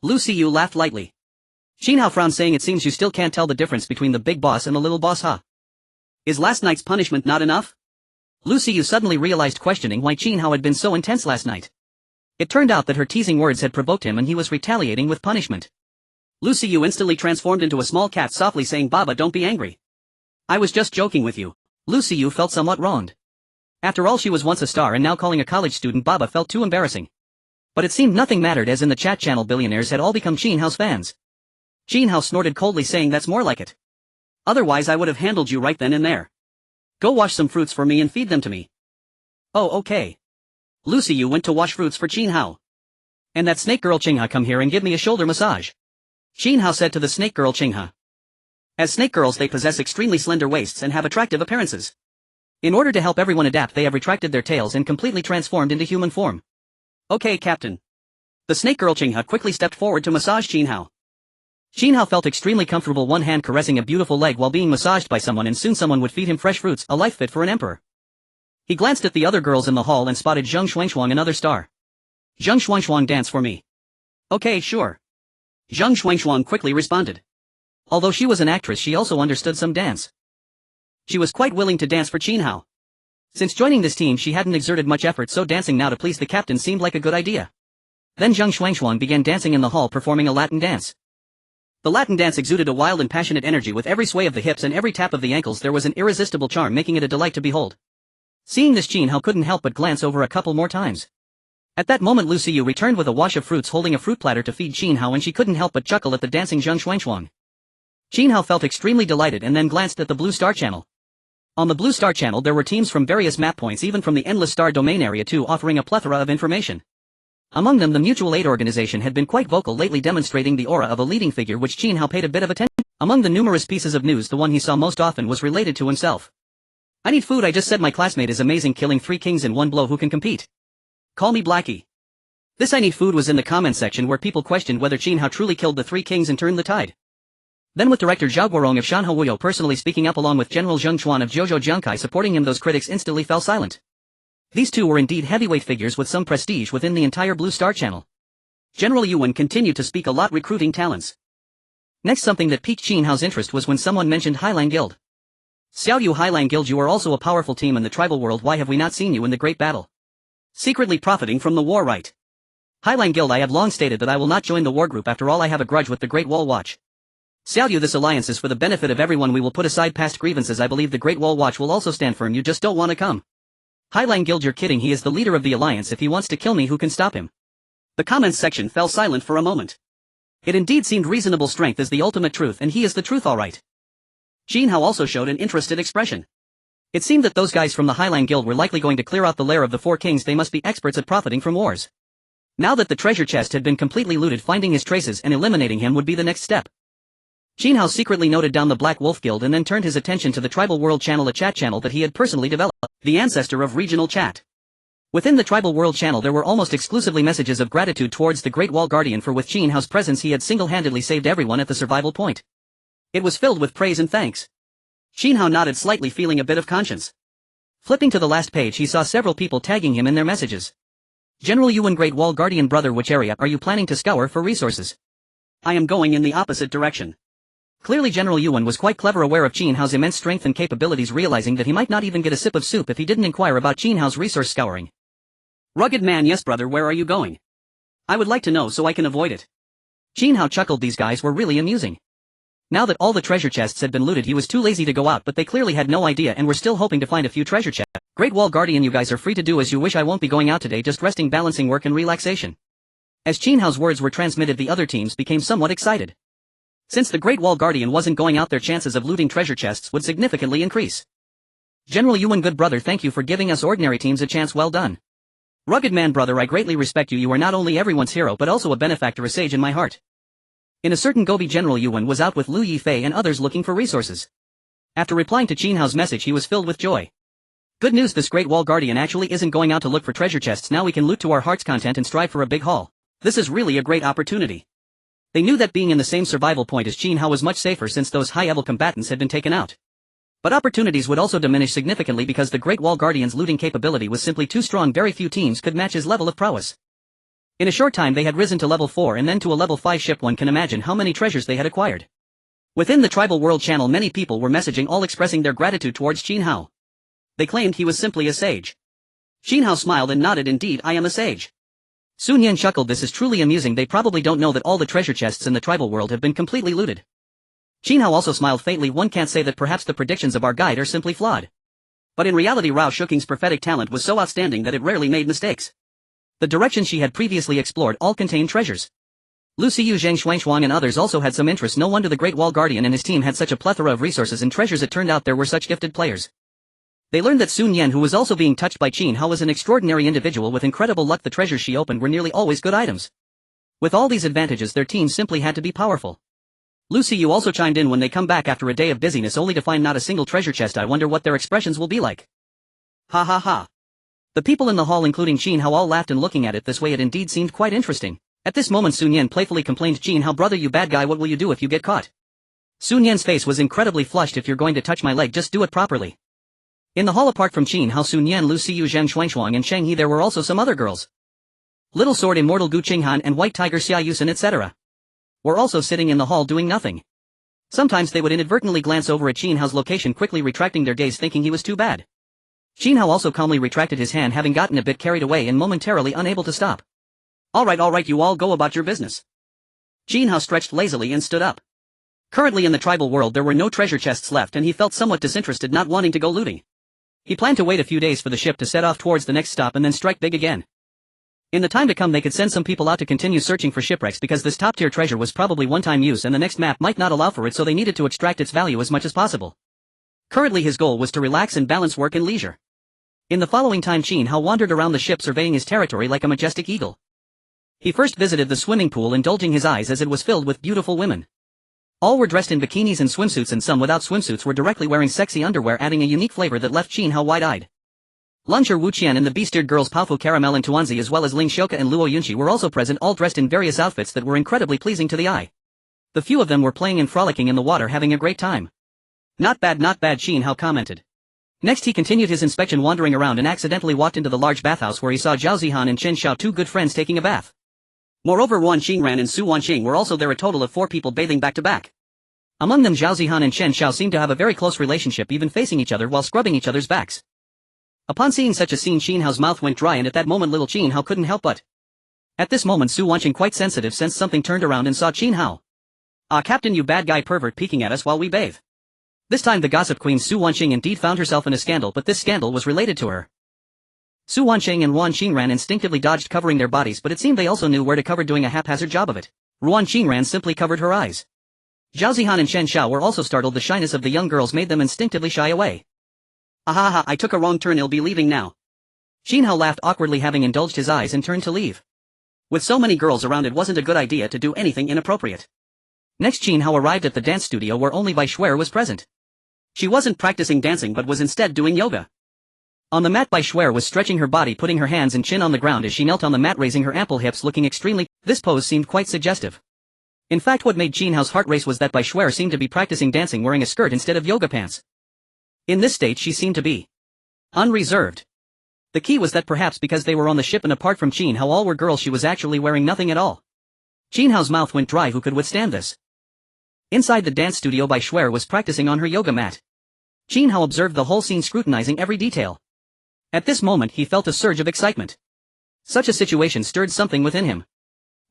Lu Xiyu laughed lightly. Qin Hao frowned, saying, it seems you still can't tell the difference between the big boss and the little boss, huh? Is last night's punishment not enough? Lu Xiyu suddenly realized, questioning why Qin Hao had been so intense last night. It turned out that her teasing words had provoked him and he was retaliating with punishment. Lu Xiyu instantly transformed into a small cat, softly saying, Baba, don't be angry. I was just joking with you. Lu Xiyu felt somewhat wronged. After all, she was once a star, and now calling a college student Baba felt too embarrassing. But it seemed nothing mattered, as in the chat channel billionaires had all become Qin Hao's fans. Qin Hao snorted coldly, saying, that's more like it. Otherwise I would have handled you right then and there. Go wash some fruits for me and feed them to me. Oh, okay. Lu Xiyu went to wash fruits for Qin Hao. And that snake girl Qinghe, come here and give me a shoulder massage. Qin Hao said to the snake girl Qinghe. As snake girls, they possess extremely slender waists and have attractive appearances. In order to help everyone adapt, they have retracted their tails and completely transformed into human form. Okay, Captain. The snake girl Qinghe quickly stepped forward to massage Qin Hao. Qin Hao felt extremely comfortable, one hand caressing a beautiful leg while being massaged by someone, and soon someone would feed him fresh fruits, a life fit for an emperor. He glanced at the other girls in the hall and spotted Zheng Xuanshuang, another star. Zheng Xuanshuang, dance for me. Okay, sure. Zheng Xuanshuang quickly responded. Although she was an actress, she also understood some dance. She was quite willing to dance for Qin Hao. Since joining this team, she hadn't exerted much effort, so dancing now to please the captain seemed like a good idea. Then Zheng Xuanshuang began dancing in the hall, performing a Latin dance. The Latin dance exuded a wild and passionate energy. With every sway of the hips and every tap of the ankles, there was an irresistible charm, making it a delight to behold. Seeing this, Qin Hao couldn't help but glance over a couple more times. At that moment, Lu Xiyu returned with a wash of fruits, holding a fruit platter to feed Qin Hao, and she couldn't help but chuckle at the dancing Zheng Xuanshuang. Qin Hao felt extremely delighted and then glanced at the Blue Star Channel. On the Blue Star Channel there were teams from various map points, even from the Endless Star Domain Area 2, offering a plethora of information. Among them, the Mutual Aid Organization had been quite vocal lately, demonstrating the aura of a leading figure, which Qin Hao paid a bit of attention. Among the numerous pieces of news, the one he saw most often was related to himself. I need food. I just said my classmate is amazing, killing 3 kings in one blow. Who can compete? Call me Blackie. This I need food was in the comment section, where people questioned whether Qin Hao truly killed the 3 kings and turned the tide. Then, with director Zhao Guorong of Shanhou Wuyo personally speaking up, along with General Zheng Chuan of Zhouzhou Jiangkai supporting him, those critics instantly fell silent. These two were indeed heavyweight figures with some prestige within the entire Blue Star Channel. General Yuan continued to speak a lot, recruiting talents. Next, something that piqued Qin Hao's interest was when someone mentioned Highline Guild. Xiao Yu, Highline Guild, you are also a powerful team in the tribal world. Why have we not seen you in the great battle? Secretly profiting from the war, right? Highline Guild, I have long stated that I will not join the war group. After all, I have a grudge with the Great Wall Watch. Xiao Yu, this alliance is for the benefit of everyone. We will put aside past grievances. I believe the Great Wall Watch will also stand firm. You just don't want to come. Highline Guild, you're kidding. He is the leader of the alliance. If he wants to kill me, who can stop him? The comments section fell silent for a moment. It indeed seemed reasonable. Strength is the ultimate truth, and he is the truth, all right. Qin Hao also showed an interested expression. It seemed that those guys from the Highline Guild were likely going to clear out the lair of the 4 kings. They must be experts at profiting from wars. Now that the treasure chest had been completely looted, finding his traces and eliminating him would be the next step. Qin Hao secretly noted down the Black Wolf Guild and then turned his attention to the Tribal World Channel, a chat channel that he had personally developed, the ancestor of regional chat. Within the Tribal World Channel there were almost exclusively messages of gratitude towards the Great Wall Guardian, for with Qin Hao's presence he had single-handedly saved everyone at the survival point. It was filled with praise and thanks. Qin Hao nodded slightly, feeling a bit of conscience. Flipping to the last page, he saw several people tagging him in their messages. General Yuan, Great Wall Guardian brother, which area are you planning to scour for resources? I am going in the opposite direction. Clearly General Yuan was quite clever, aware of Qin Hao's immense strength and capabilities, realizing that he might not even get a sip of soup if he didn't inquire about Qin Hao's resource scouring. Rugged man, yes brother, where are you going? I would like to know so I can avoid it. Qin Hao chuckled. These guys were really amusing. Now that all the treasure chests had been looted, he was too lazy to go out, but they clearly had no idea and were still hoping to find a few treasure chests. Great Wall Guardian, you guys are free to do as you wish. I won't be going out today, just resting, balancing work and relaxation. As Qin Hao's words were transmitted, the other teams became somewhat excited. Since the Great Wall Guardian wasn't going out, their chances of looting treasure chests would significantly increase. General Yuan, good brother, thank you for giving us ordinary teams a chance. Well done. Rugged man, brother, I greatly respect you. You are not only everyone's hero but also a benefactor, a sage in my heart. In a certain Gobi, General Yuan was out with Lu Yifei and others looking for resources. After replying to Qin Hao's message, he was filled with joy. Good news, this Great Wall Guardian actually isn't going out to look for treasure chests. Now we can loot to our heart's content and strive for a big haul. This is really a great opportunity. They knew that being in the same survival point as Qin Hao was much safer, since those high-level combatants had been taken out. But opportunities would also diminish significantly because the Great Wall Guardian's looting capability was simply too strong. Very few teams could match his level of prowess. In a short time they had risen to level 4 and then to a level 5 ship. One can imagine how many treasures they had acquired. Within the Tribal World channel many people were messaging, all expressing their gratitude towards Qin Hao. They claimed he was simply a sage. Qin Hao smiled and nodded. Indeed, I am a sage. Sun Yan chuckled. This is truly amusing. They probably don't know that all the treasure chests in the tribal world have been completely looted. Qin Hao also smiled faintly. One can't say that perhaps the predictions of our guide are simply flawed. But in reality Rao Shuking's prophetic talent was so outstanding that it rarely made mistakes. The directions she had previously explored all contained treasures. Lu Xiu, Zhang Xuanshuang and others also had some interest. No wonder the Great Wall Guardian and his team had such a plethora of resources and treasures. It turned out there were such gifted players. They learned that Sun Yan, who was also being touched by Qin Hao, was an extraordinary individual with incredible luck. The treasures she opened were nearly always good items. With all these advantages their team simply had to be powerful. Lu Xiu also chimed in. When they come back after a day of busyness only to find not a single treasure chest, I wonder what their expressions will be like. Ha ha ha. The people in the hall including Qin Hao all laughed, and looking at it this way it indeed seemed quite interesting. At this moment Sun Yan playfully complained, Qin Hao, brother, you bad guy, what will you do if you get caught? Sun Yan's face was incredibly flushed. If you're going to touch my leg, just do it properly. In the hall apart from Qin Hao, Sun Yan, Lu Xiu, Zhang Xuanshuang and Sheng He, there were also some other girls. Little Sword, Immortal Gu Qinghan and White Tiger Xia Yusen etc. were also sitting in the hall doing nothing. Sometimes they would inadvertently glance over at Qin Hao's location, quickly retracting their gaze thinking he was too bad. Qin Hao also calmly retracted his hand, having gotten a bit carried away and momentarily unable to stop. Alright, you all go about your business. Qin Hao stretched lazily and stood up. Currently in the tribal world there were no treasure chests left and he felt somewhat disinterested, not wanting to go looting. He planned to wait a few days for the ship to set off towards the next stop and then strike big again. In the time to come they could send some people out to continue searching for shipwrecks, because this top-tier treasure was probably one-time use and the next map might not allow for it, so they needed to extract its value as much as possible. Currently his goal was to relax and balance work and leisure. In the following time Qin Hao wandered around the ship, surveying his territory like a majestic eagle. He first visited the swimming pool, indulging his eyes as it was filled with beautiful women. All were dressed in bikinis and swimsuits, and some without swimsuits were directly wearing sexy underwear, adding a unique flavor that left Qin Hao wide-eyed. Luncher Wu Qian and the beast-eared girls Paofu Caramel and Tuanzi, as well as Ling Shouka and Luo Yunqi, were also present, all dressed in various outfits that were incredibly pleasing to the eye. The few of them were playing and frolicking in the water, having a great time. Not bad, Qin Hao commented. Next he continued his inspection, wandering around and accidentally walked into the large bathhouse where he saw Zhao Zihan and Chen Xiao, two good friends, taking a bath. Moreover Wan Xingran and Su Wanqing were also there, a total of 4 people bathing back to back. Among them Zhao Zihan and Chen Xiao seemed to have a very close relationship, even facing each other while scrubbing each other's backs. Upon seeing such a scene Qin Hao's mouth went dry, and at that moment little Qin Hao couldn't help but. At this moment Su Wanqing, quite sensitive, sensed something, turned around and saw Qin Hao. Ah, Captain, you bad guy pervert, peeking at us while we bathe. This time the gossip queen Su Wanqing indeed found herself in a scandal, but this scandal was related to her. Su Wanqing and Wan Xingran instinctively dodged, covering their bodies, but it seemed they also knew where to cover, doing a haphazard job of it. Wan Xingran simply covered her eyes. Zhao Zihan and Chen Xiao were also startled. The shyness of the young girls made them instinctively shy away. Ahaha, I took a wrong turn, I'll be leaving now. Qin Hao laughed awkwardly, having indulged his eyes, and turned to leave. With so many girls around it wasn't a good idea to do anything inappropriate. Next Qin Hao arrived at the dance studio where only Bai Shuer was present. She wasn't practicing dancing but was instead doing yoga. On the mat Bai Shuer was stretching her body, putting her hands and chin on the ground as she knelt on the mat, raising her ample hips, looking extremely. This pose seemed quite suggestive. In fact, what made Qin Hao's heart race was that Bai Shuer seemed to be practicing dancing wearing a skirt instead of yoga pants. In this state she seemed to be unreserved. The key was that perhaps because they were on the ship and apart from Qin Hao all were girls, she was actually wearing nothing at all. Qin Hao's mouth went dry. Who could withstand this? Inside the dance studio Bai Shuer was practicing on her yoga mat. Qin Hao observed the whole scene, scrutinizing every detail. At this moment he felt a surge of excitement. Such a situation stirred something within him.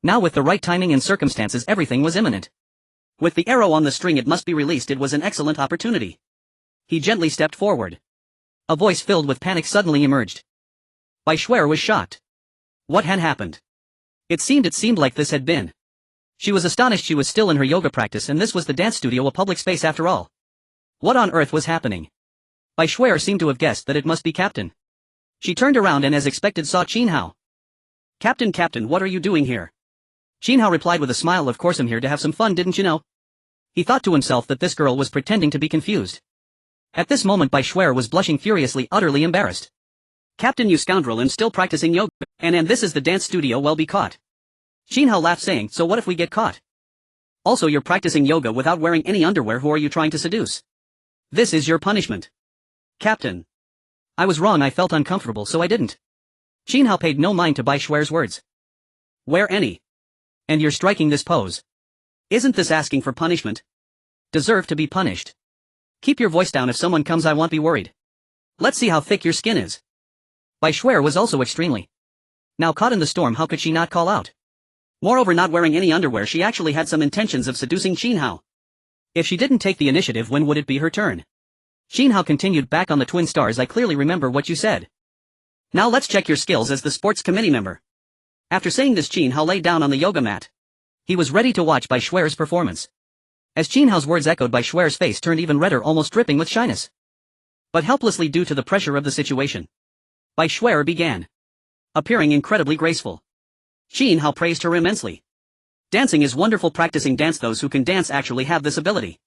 Now with the right timing and circumstances everything was imminent. With the arrow on the string it must be released, it was an excellent opportunity. He gently stepped forward. A voice filled with panic suddenly emerged. Bai Shuer was shocked. What had happened? It seemed like this had been. She was astonished. She was still in her yoga practice and this was the dance studio, a public space after all. What on earth was happening? Bai Shuer seemed to have guessed that it must be Captain. She turned around and as expected saw Qin Hao. Captain, what are you doing here? Qin Hao replied with a smile, of course I'm here to have some fun, didn't you know? He thought to himself that this girl was pretending to be confused. At this moment Bai Shuer was blushing furiously, utterly embarrassed. Captain, you scoundrel, I'm still practicing yoga, and this is the dance studio, well be caught. Qin Hao laughed, saying, so what if we get caught? Also you're practicing yoga without wearing any underwear, who are you trying to seduce? This is your punishment. Captain. I was wrong, I felt uncomfortable so I didn't. Qin Hao paid no mind to Bai Xuer's words. Where any? And you're striking this pose. Isn't this asking for punishment? Deserve to be punished. Keep your voice down, if someone comes I won't be worried. Let's see how thick your skin is. Bai Xuer was also extremely. Now caught in the storm, how could she not call out? Moreover, not wearing any underwear, she actually had some intentions of seducing Qin Hao. If she didn't take the initiative, when would it be her turn? Qin Hao continued, back on the twin stars, I clearly remember what you said. Now let's check your skills as the sports committee member. After saying this, Qin Hao lay down on the yoga mat. He was ready to watch Bai Xuer's performance. As Qin Hao's words echoed, Bai Xuer's face turned even redder, almost dripping with shyness. But helplessly due to the pressure of the situation. Bai Xuer began. Appearing incredibly graceful. Qin Hao praised her immensely. Dancing is wonderful, practicing dance, those who can dance actually have this ability.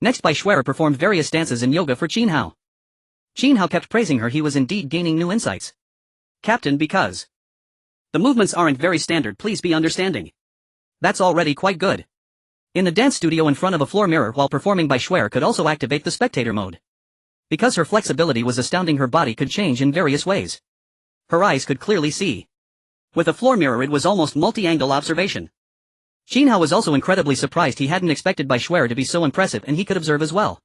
Next, Bai Xuer performed various dances in yoga for Qin Hao. Qin Hao kept praising her, he was indeed gaining new insights. Captain, because the movements aren't very standard, please be understanding. That's already quite good. In the dance studio in front of a floor mirror while performing, Bai Xuer could also activate the spectator mode. Because her flexibility was astounding, her body could change in various ways. Her eyes could clearly see. With a floor mirror it was almost multi-angle observation. Qin Hao was also incredibly surprised, he hadn't expected Bai Xuer to be so impressive and he could observe as well.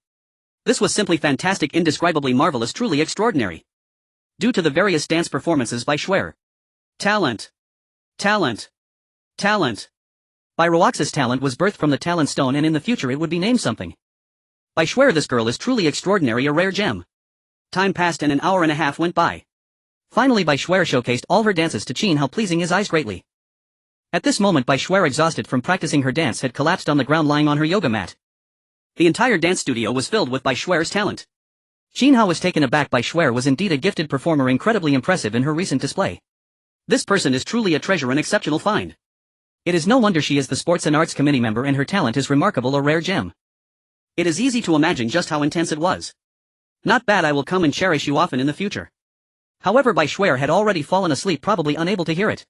This was simply fantastic, indescribably marvelous, truly extraordinary. Due to the various dance performances by Xuer. Talent. Talent. Talent. Bai Ruox's talent was birthed from the talent stone, and in the future it would be named something. Bai Xuer, this girl is truly extraordinary, a rare gem. Time passed and an hour and a half went by. Finally Bai Xuer showcased all her dances to Qin Hao, pleasing his eyes greatly. At this moment Bai Xuer, exhausted from practicing her dance, had collapsed on the ground lying on her yoga mat. The entire dance studio was filled with Bai Xuer's talent. Qin Hao was taken aback. Bai Xuer was indeed a gifted performer, incredibly impressive in her recent display. This person is truly a treasure, an exceptional find. It is no wonder she is the Sports and Arts Committee member, and her talent is remarkable, a rare gem. It is easy to imagine just how intense it was. Not bad, I will come and cherish you often in the future. However, Bai Xuer had already fallen asleep, probably unable to hear it.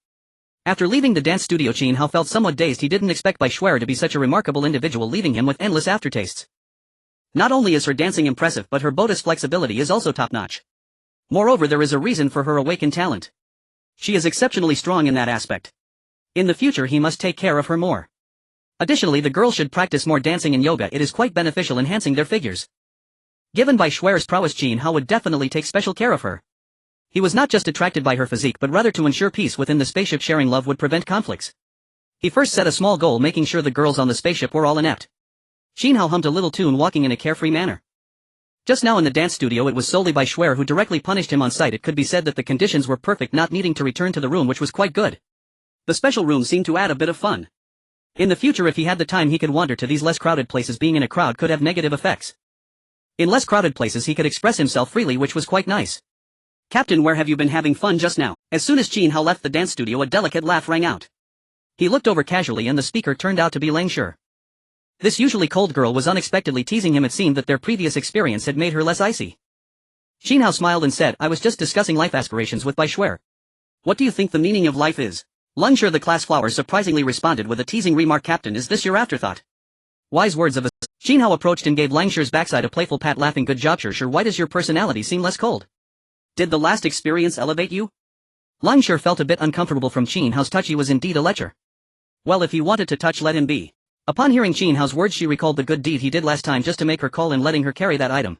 After leaving the dance studio, Qin Hao felt somewhat dazed. He didn't expect Bai Xuer to be such a remarkable individual, leaving him with endless aftertastes. Not only is her dancing impressive, but her bodice flexibility is also top-notch. Moreover, there is a reason for her awakened talent. She is exceptionally strong in that aspect. In the future he must take care of her more. Additionally, the girls should practice more dancing and yoga, it is quite beneficial, enhancing their figures. Given Bai Xuer's prowess, Qin Hao would definitely take special care of her. He was not just attracted by her physique but rather to ensure peace within the spaceship. Sharing love would prevent conflicts. He first set a small goal, making sure the girls on the spaceship were all inept. Qin Hao hummed a little tune, walking in a carefree manner. Just now in the dance studio it was solely Bai Xuer who directly punished him on sight. It could be said that the conditions were perfect, not needing to return to the room, which was quite good. The special room seemed to add a bit of fun. In the future, if he had the time, he could wander to these less crowded places. Being in a crowd could have negative effects. In less crowded places he could express himself freely, which was quite nice. Captain, where have you been having fun just now? As soon as Qin Hao left the dance studio, a delicate laugh rang out. He looked over casually and the speaker turned out to be Lang Shi. This usually cold girl was unexpectedly teasing him. It seemed that their previous experience had made her less icy. Qin Hao smiled and said, I was just discussing life aspirations with Bai Xuer. What do you think the meaning of life is? Lang Shi, the class flower, surprisingly responded with a teasing remark. Captain, is this your afterthought? Wise words of a... Qin Hao approached and gave Lang Shi's backside a playful pat, laughing. Good job, Shi. Why does your personality seem less cold? Did the last experience elevate you? Lang Shi felt a bit uncomfortable from Qin Hao's touch. He was indeed a lecher. Well, if he wanted to touch, let him be. Upon hearing Qin Hao's words, she recalled the good deed he did last time just to make her call and letting her carry that item.